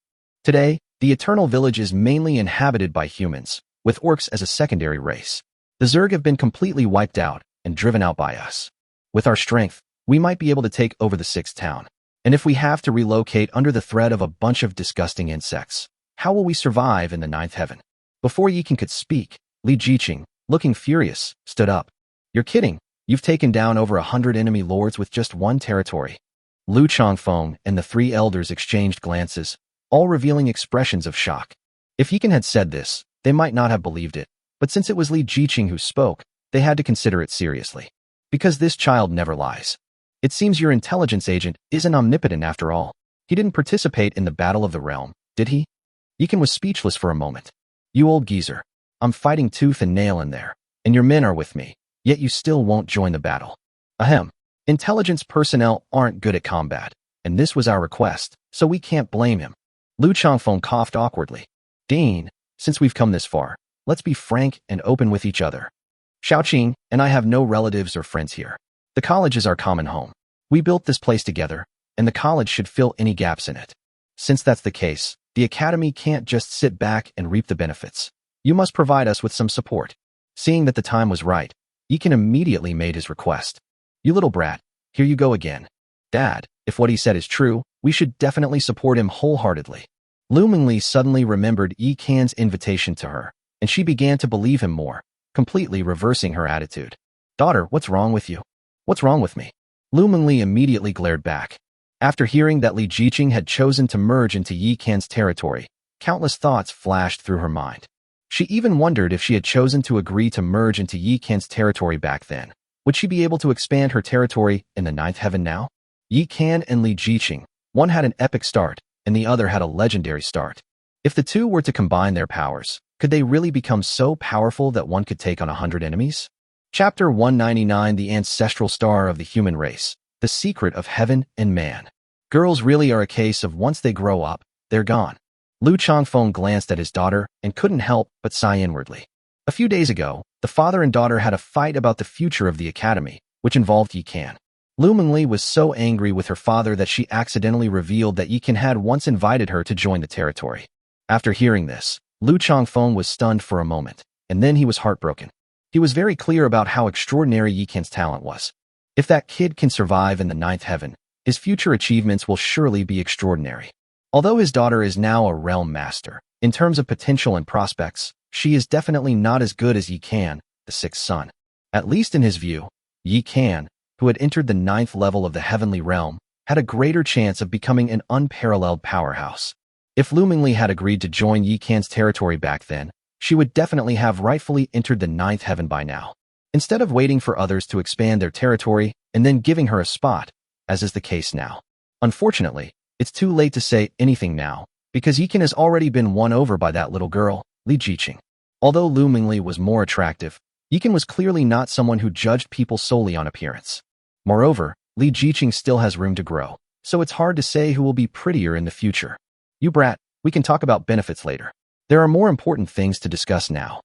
Today, the Eternal Village is mainly inhabited by humans, with orcs as a secondary race. The Zerg have been completely wiped out and driven out by us. With our strength, we might be able to take over the 6th town. And if we have to relocate under the threat of a bunch of disgusting insects, how will we survive in the ninth heaven? Before Yikan could speak, Li Jiqing, looking furious, stood up. You're kidding. You've taken down over 100 enemy lords with just one territory. Lu Changfeng and the three elders exchanged glances, all revealing expressions of shock. If Yikan had said this, they might not have believed it, but since it was Li Jiqing who spoke, they had to consider it seriously. Because this child never lies. It seems your intelligence agent isn't omnipotent after all. He didn't participate in the Battle of the Realm, did he? Yikan was speechless for a moment. You old geezer. I'm fighting tooth and nail in there, and your men are with me, yet you still won't join the battle. Ahem. Intelligence personnel aren't good at combat, and this was our request, so we can't blame him. Lu Changfeng coughed awkwardly. Dean, since we've come this far, let's be frank and open with each other. Xiaoqing and I have no relatives or friends here. The college is our common home. We built this place together, and the college should fill any gaps in it. Since that's the case, the academy can't just sit back and reap the benefits. You must provide us with some support. Seeing that the time was right, Yikan immediately made his request. You little brat, here you go again. Dad, if what he said is true, we should definitely support him wholeheartedly. Lu Mingli suddenly remembered Yikan's invitation to her, and she began to believe him more, completely reversing her attitude. Daughter, what's wrong with you? What's wrong with me? Lu Mingli immediately glared back. After hearing that Li Jiqing had chosen to merge into Yikan's territory, countless thoughts flashed through her mind. She even wondered if she had chosen to agree to merge into Yikan's territory back then. Would she be able to expand her territory in the ninth heaven now? Yikan and Li Jiqing, one had an epic start, and the other had a legendary start. If the two were to combine their powers, could they really become so powerful that one could take on 100 enemies? Chapter 199 The Ancestral Star of the Human Race, The Secret of Heaven and Man. Girls really are a case of once they grow up, they're gone. Lu Changfeng glanced at his daughter and couldn't help but sigh inwardly. A few days ago, the father and daughter had a fight about the future of the academy, which involved Yikan. Lu Mingli was so angry with her father that she accidentally revealed that Yikan had once invited her to join the territory. After hearing this, Lu Changfeng was stunned for a moment, and then he was heartbroken. He was very clear about how extraordinary Yikan's talent was. If that kid can survive in the ninth heaven, his future achievements will surely be extraordinary. Although his daughter is now a realm master, in terms of potential and prospects, she is definitely not as good as Yikan, the sixth son. At least in his view, Yikan, who had entered the ninth level of the heavenly realm, had a greater chance of becoming an unparalleled powerhouse. If Lu Mingli had agreed to join Yikan's territory back then, she would definitely have rightfully entered the ninth heaven by now. Instead of waiting for others to expand their territory and then giving her a spot, as is the case now. Unfortunately, it's too late to say anything now, because Yikan has already been won over by that little girl, Li Jiqing. Although Lu Mingli was more attractive, Yikan was clearly not someone who judged people solely on appearance. Moreover, Li Jiqing still has room to grow, so it's hard to say who will be prettier in the future. You brat, we can talk about benefits later. There are more important things to discuss now.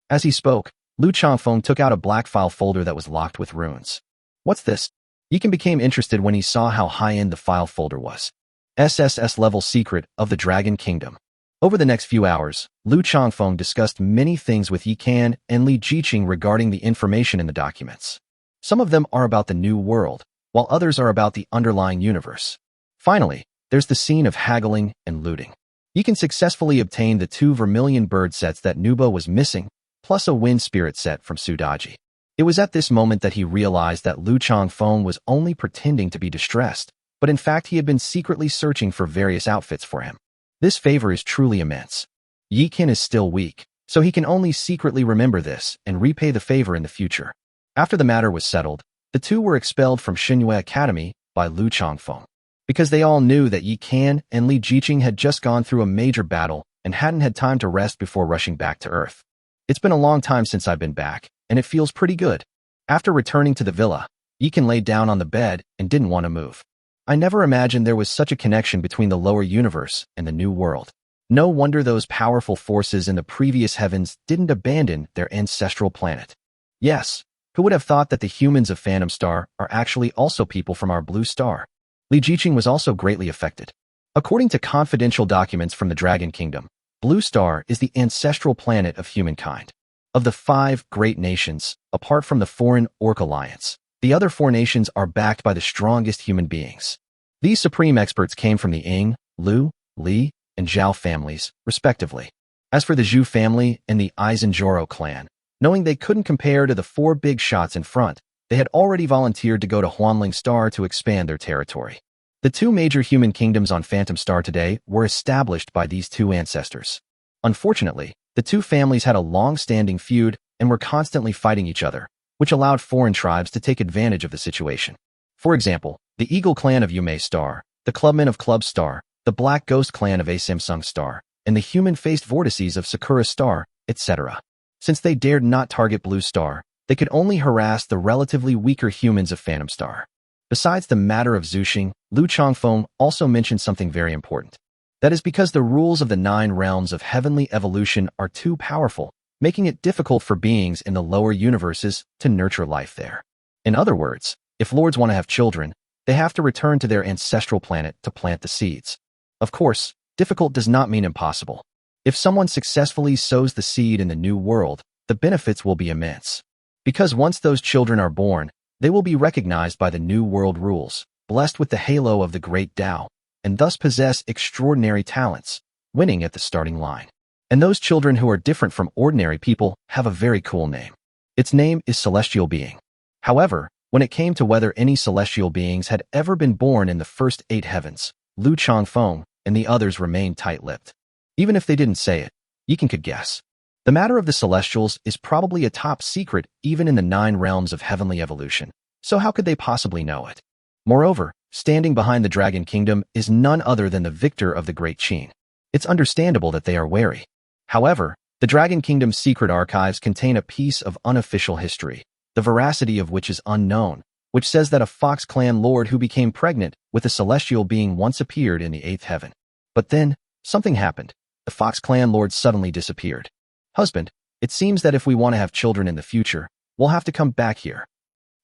As he spoke, Lu Changfeng took out a black file folder that was locked with runes. What's this? Yikan became interested when he saw how high-end the file folder was. SSS-Level Secret of the Dragon Kingdom. Over the next few hours, Lu Changfeng discussed many things with Yikan and Li Jiqing regarding the information in the documents. Some of them are about the new world, while others are about the underlying universe. Finally, there's the scene of haggling and looting. Yikan successfully obtained the 2 vermilion bird sets that Nuba was missing, plus a wind spirit set from Sudaji. It was at this moment that he realized that Lu Changfeng was only pretending to be distressed, but in fact he had been secretly searching for various outfits for him. This favor is truly immense. Yikan is still weak, so he can only secretly remember this and repay the favor in the future. After the matter was settled, the two were expelled from Xinhua Academy by Lu Changfeng. Because they all knew that Yikan and Li Jiqing had just gone through a major battle and hadn't had time to rest before rushing back to Earth. It's been a long time since I've been back, and it feels pretty good. After returning to the villa, Yikan laid down on the bed and didn't want to move. I never imagined there was such a connection between the lower universe and the new world. No wonder those powerful forces in the previous heavens didn't abandon their ancestral planet. Yes, who would have thought that the humans of Phantom Star are actually also people from our blue star? Li Jiqing was also greatly affected. According to confidential documents from the Dragon Kingdom, Blue Star is the ancestral planet of humankind. Of the 5 great nations, apart from the foreign Orc Alliance, the other 4 nations are backed by the strongest human beings. These supreme experts came from the Ying, Liu, Li, and Zhao families, respectively. As for the Zhu family and the Aizenjoro clan, knowing they couldn't compare to the four big shots in front, they had already volunteered to go to Huanling Star to expand their territory. The two major human kingdoms on Phantom Star today were established by these two ancestors. Unfortunately, the two families had a long-standing feud and were constantly fighting each other, which allowed foreign tribes to take advantage of the situation. For example, the Eagle clan of Yume Star, the Clubmen of Club Star, the Black Ghost clan of Asamsung Star, and the human-faced vortices of Sakura Star, etc. Since they dared not target Blue Star, they could only harass the relatively weaker humans of Phantom Star. Besides the matter of Zuxing, Liu Changfeng also mentioned something very important. That is because the rules of the 9 realms of heavenly evolution are too powerful, making it difficult for beings in the lower universes to nurture life there. In other words, if lords want to have children, they have to return to their ancestral planet to plant the seeds. Of course, difficult does not mean impossible. If someone successfully sows the seed in the new world, the benefits will be immense. Because once those children are born, they will be recognized by the new world rules, blessed with the halo of the great Tao, and thus possess extraordinary talents, winning at the starting line. And those children who are different from ordinary people have a very cool name. Its name is Celestial Being. However, when it came to whether any celestial beings had ever been born in the first 8 heavens, Liu Changfeng and the others remained tight-lipped. Even if they didn't say it, Yikan could guess. The matter of the Celestials is probably a top secret even in the 9 realms of heavenly evolution, so how could they possibly know it? Moreover, standing behind the Dragon Kingdom is none other than the victor of the Great Qin. It's understandable that they are wary. However, the Dragon Kingdom's secret archives contain a piece of unofficial history, the veracity of which is unknown, which says that a Fox clan lord who became pregnant with a celestial being once appeared in the 8th heaven. But then, something happened. The Fox clan lord suddenly disappeared. Husband, it seems that if we want to have children in the future, we'll have to come back here.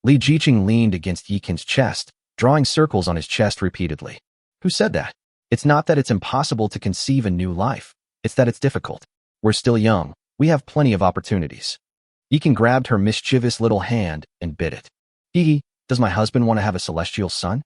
Li Jiqing leaned against Yikin's chest, drawing circles on his chest repeatedly. Who said that? It's not that it's impossible to conceive a new life. It's that it's difficult. We're still young. We have plenty of opportunities. Yikin grabbed her mischievous little hand and bit it. Hee, does my husband want to have a celestial son?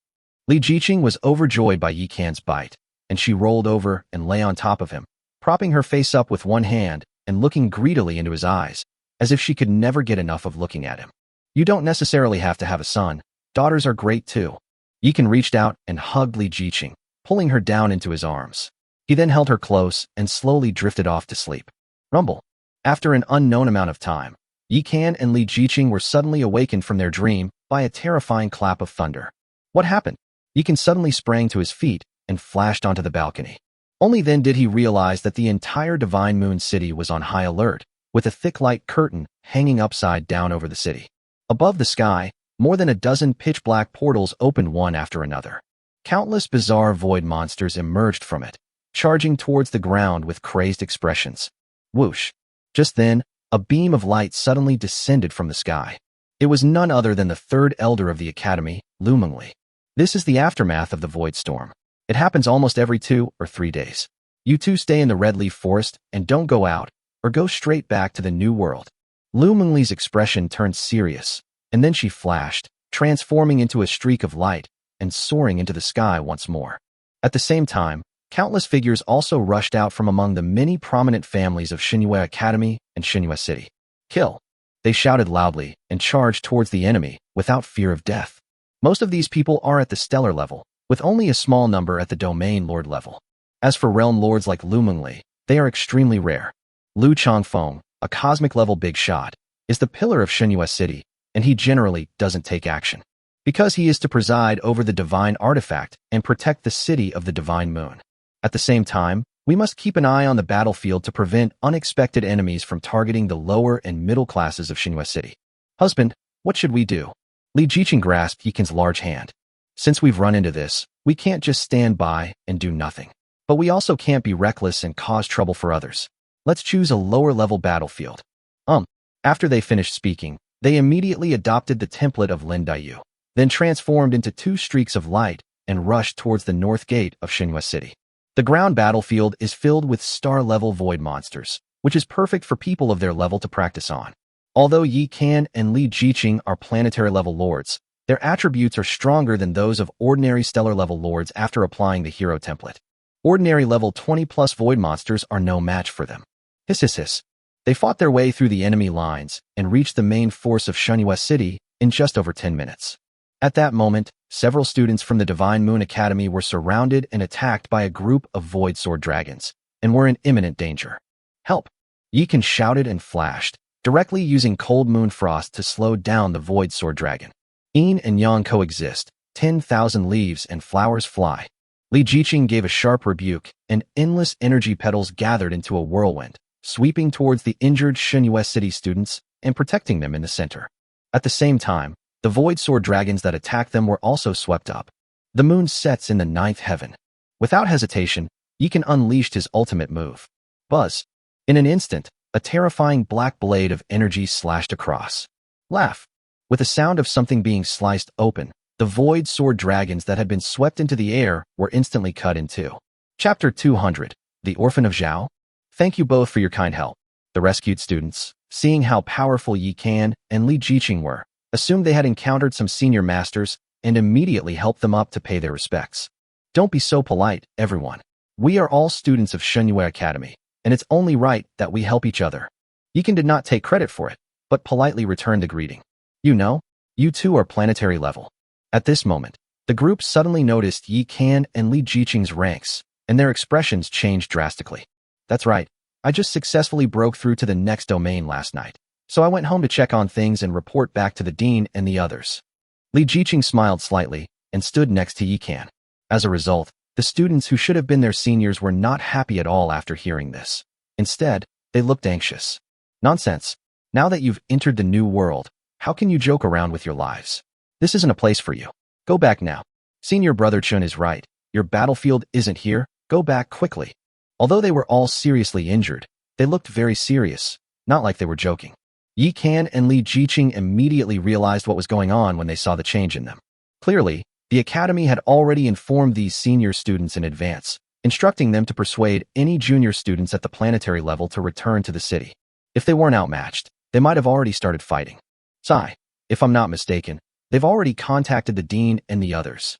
Li Jiqing was overjoyed by Yikan's bite, and she rolled over and lay on top of him, propping her face up with one hand and looking greedily into his eyes, as if she could never get enough of looking at him. You don't necessarily have to have a son. Daughters are great too. Yikan reached out and hugged Li Jiqing, pulling her down into his arms. He then held her close and slowly drifted off to sleep. Rumble. After an unknown amount of time, Yikan and Li Jiqing were suddenly awakened from their dream by a terrifying clap of thunder. What happened? Yikan suddenly sprang to his feet and flashed onto the balcony. Only then did he realize that the entire Divine Moon City was on high alert, with a thick light curtain hanging upside down over the city. Above the sky, more than a dozen pitch-black portals opened one after another. Countless bizarre void monsters emerged from it, charging towards the ground with crazed expressions. Whoosh! Just then, a beam of light suddenly descended from the sky. It was none other than the 3rd elder of the academy, Lu Mengli. This is the aftermath of the void storm. It happens almost every 2 or 3 days. You two stay in the Red Leaf Forest and don't go out, or go straight back to the New World. Lu Mengli's expression turned serious, and then she flashed, transforming into a streak of light and soaring into the sky once more. At the same time, countless figures also rushed out from among the many prominent families of Xinhua Academy and Xinhua City. Kill! They shouted loudly and charged towards the enemy without fear of death. Most of these people are at the stellar level, with only a small number at the domain lord level. As for realm lords like Lu Mengli, they are extremely rare. Liu Changfeng, a cosmic level big shot, is the pillar of Xinhua City, and he generally doesn't take action, because he is to preside over the divine artifact and protect the city of the divine moon. At the same time, we must keep an eye on the battlefield to prevent unexpected enemies from targeting the lower and middle classes of Xinhua City. Husband, what should we do? Li Jiqing grasped Yikin's large hand. Since we've run into this, we can't just stand by and do nothing. But we also can't be reckless and cause trouble for others. Let's choose a lower-level battlefield. After they finished speaking, they immediately adopted the template of Lin Daiyu, then transformed into 2 streaks of light and rushed towards the north gate of Xinhua City. The ground battlefield is filled with star-level void monsters, which is perfect for people of their level to practice on. Although Yikan and Li Jiqing are planetary-level lords, Their attributes are stronger than those of ordinary stellar-level lords after applying the hero template. Ordinary level 20+ void monsters are no match for them. Hiss hiss hiss. They fought their way through the enemy lines and reached the main force of Sunyue City in just over 10 minutes. At that moment, several students from the Divine Moon Academy were surrounded and attacked by a group of void sword dragons and were in imminent danger. Help! Yikan shouted and flashed, directly using Cold Moon Frost to slow down the void sword dragon. Yin and Yang coexist, 10,000 leaves and flowers fly. Li Jiqing gave a sharp rebuke, and endless energy petals gathered into a whirlwind, sweeping towards the injured Sunyue City students and protecting them in the center. At the same time, the void sword dragons that attacked them were also swept up. The moon sets in the 9th heaven. Without hesitation, Yikan unleashed his ultimate move. Buzz. In an instant, a terrifying black blade of energy slashed across. Laugh. With the sound of something being sliced open, the void sword dragons that had been swept into the air were instantly cut in two. Chapter 200, The Orphan of Zhao. Thank you both for your kind help. The rescued students, seeing how powerful Yikan and Li Jiqing were, assumed they had encountered some senior masters and immediately helped them up to pay their respects. Don't be so polite, everyone. We are all students of Sunyue Academy, and it's only right that we help each other. Yikan did not take credit for it, but politely returned the greeting. You know, you two are planetary level. At this moment, the group suddenly noticed Yikan and Li Jiqing's ranks, and their expressions changed drastically. That's right, I just successfully broke through to the next domain last night, so I went home to check on things and report back to the dean and the others. Li Jiqing smiled slightly and stood next to Yikan. As a result, the students who should have been their seniors were not happy at all after hearing this. Instead, they looked anxious. Nonsense. Now that you've entered the new world, how can you joke around with your lives? This isn't a place for you. Go back now. Senior brother Chun is right. Your battlefield isn't here. Go back quickly. Although they were all seriously injured, they looked very serious, not like they were joking. Yikan and Li Jiqing immediately realized what was going on when they saw the change in them. Clearly, the academy had already informed these senior students in advance, instructing them to persuade any junior students at the planetary level to return to the city. If they weren't outmatched, they might have already started fighting. Sigh, if I'm not mistaken, they've already contacted the dean and the others.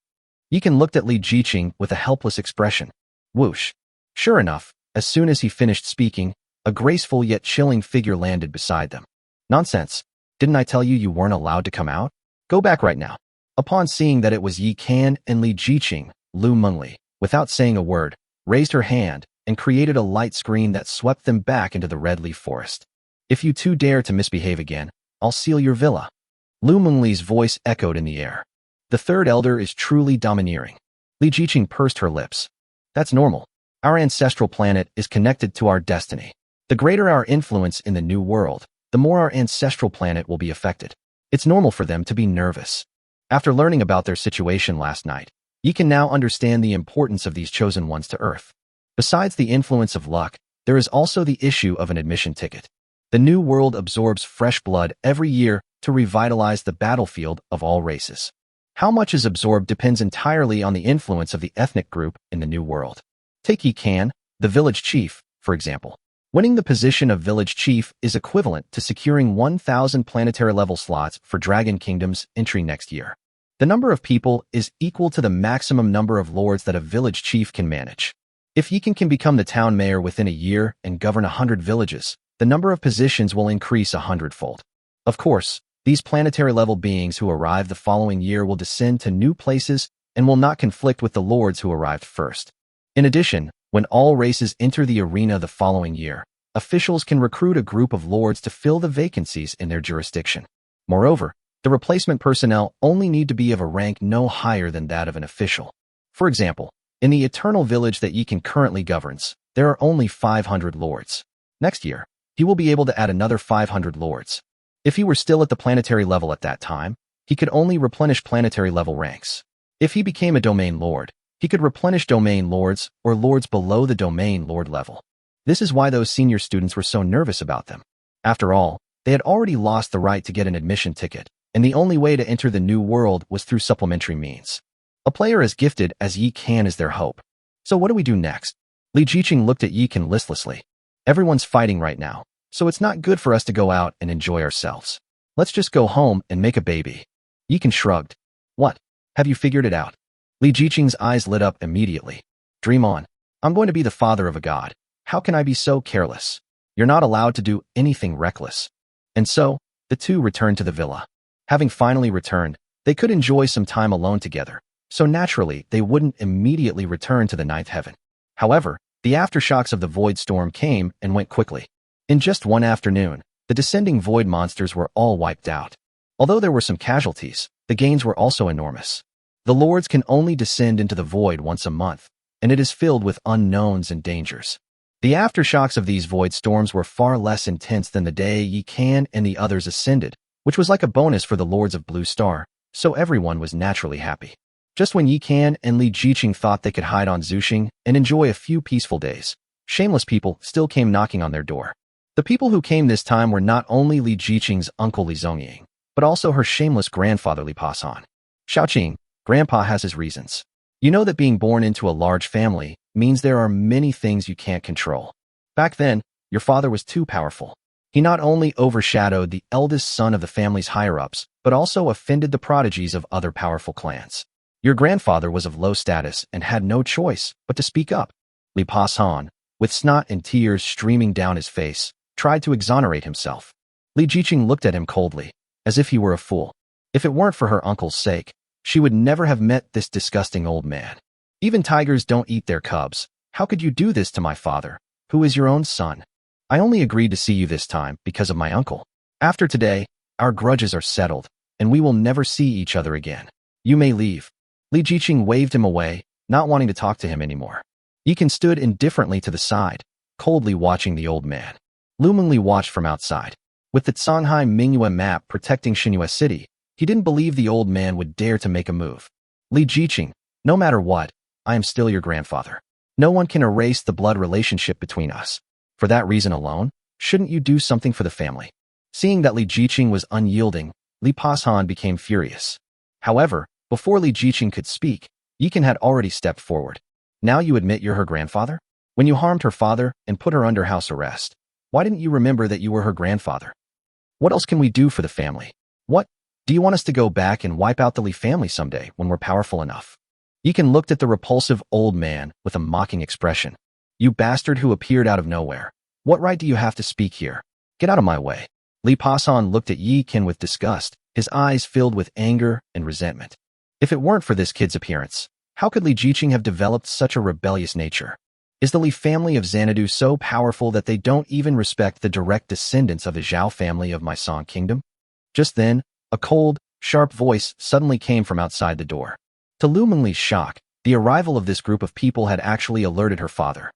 Yikan looked at Li Jiqing with a helpless expression. Whoosh. Sure enough, as soon as he finished speaking, a graceful yet chilling figure landed beside them. Nonsense. Didn't I tell you weren't allowed to come out? Go back right now. Upon seeing that it was Yikan and Li Jiqing, Lu Mengli, without saying a word, raised her hand and created a light screen that swept them back into the red leaf forest. If you two dare to misbehave again, I'll seal your villa. Lu Mengli's voice echoed in the air. The third elder is truly domineering. Li Jiqing pursed her lips. That's normal. Our ancestral planet is connected to our destiny. The greater our influence in the new world, the more our ancestral planet will be affected. It's normal for them to be nervous. After learning about their situation last night, you can now understand the importance of these chosen ones to Earth. Besides the influence of luck, there is also the issue of an admission ticket. The new world absorbs fresh blood every year to revitalize the battlefield of all races. How much is absorbed depends entirely on the influence of the ethnic group in the new world. Take Yikan, the village chief, for example. Winning the position of village chief is equivalent to securing 1,000 planetary level slots for Dragon Kingdom's entry next year. The number of people is equal to the maximum number of lords that a village chief can manage. If Yikan can become the town mayor within a year and govern 100 villages, the number of positions will increase 100-fold. Of course, these planetary level beings who arrive the following year will descend to new places and will not conflict with the lords who arrived first. In addition, when all races enter the arena the following year, officials can recruit a group of lords to fill the vacancies in their jurisdiction. Moreover, the replacement personnel only need to be of a rank no higher than that of an official. For example, in the Eternal Village that Yikan currently governs, there are only 500 lords. Next year, he will be able to add another 500 lords. If he were still at the planetary level at that time, he could only replenish planetary level ranks. If he became a domain lord, he could replenish domain lords or lords below the domain lord level. This is why those senior students were so nervous about them. After all, they had already lost the right to get an admission ticket, and the only way to enter the new world was through supplementary means. A player as gifted as Yikan is their hope. So what do we do next? Li Jiqing looked at Yikan listlessly. Everyone's fighting right now, so it's not good for us to go out and enjoy ourselves. Let's just go home and make a baby. Yikan shrugged. What? Have you figured it out? Li Jiqing's eyes lit up immediately. Dream on. I'm going to be the father of a god. How can I be so careless? You're not allowed to do anything reckless. And so, the two returned to the villa. Having finally returned, they could enjoy some time alone together, so naturally they wouldn't immediately return to the ninth heaven. However, the aftershocks of the void storm came and went quickly. In just one afternoon, the descending void monsters were all wiped out. Although there were some casualties, the gains were also enormous. The lords can only descend into the void once a month, and it is filled with unknowns and dangers. The aftershocks of these void storms were far less intense than the day Yikan and the others ascended, which was like a bonus for the lords of Blue Star, so everyone was naturally happy. Just when Yikan and Li Jiqing thought they could hide on Zuxing and enjoy a few peaceful days, shameless people still came knocking on their door. The people who came this time were not only Li Jiqing's uncle Li Zongying, but also her shameless grandfather Li Pasan. Xiaoqing, Grandpa has his reasons. You know that being born into a large family means there are many things you can't control. Back then, your father was too powerful. He not only overshadowed the eldest son of the family's higher-ups, but also offended the prodigies of other powerful clans. Your grandfather was of low status and had no choice but to speak up. Li Pasan, with snot and tears streaming down his face, tried to exonerate himself. Li Jiqing looked at him coldly, as if he were a fool. If it weren't for her uncle's sake, she would never have met this disgusting old man. Even tigers don't eat their cubs. How could you do this to my father, who is your own son? I only agreed to see you this time because of my uncle. After today, our grudges are settled, and we will never see each other again. You may leave. Li Jiqing waved him away, not wanting to talk to him anymore. Yikan stood indifferently to the side, coldly watching the old man. Lu Mengli watched from outside. With the Canghai Mingyue map protecting Xinyue City, he didn't believe the old man would dare to make a move. Li Jiqing, no matter what, I am still your grandfather. No one can erase the blood relationship between us. For that reason alone, shouldn't you do something for the family? Seeing that Li Jiqing was unyielding, Li Pasan became furious. However, before Li Jiqing could speak, Yikan had already stepped forward. Now you admit you're her grandfather? When you harmed her father and put her under house arrest, why didn't you remember that you were her grandfather? What else can we do for the family? What? Do you want us to go back and wipe out the Li family someday when we're powerful enough? Yikan looked at the repulsive old man with a mocking expression. You bastard who appeared out of nowhere. What right do you have to speak here? Get out of my way. Li Pasan looked at Yikan with disgust, his eyes filled with anger and resentment. If it weren't for this kid's appearance, how could Li Jiqing have developed such a rebellious nature? Is the Li family of Xanadu so powerful that they don't even respect the direct descendants of the Zhao family of my Song Kingdom? Just then, a cold, sharp voice suddenly came from outside the door. To Lu Mengli's shock, the arrival of this group of people had actually alerted her father.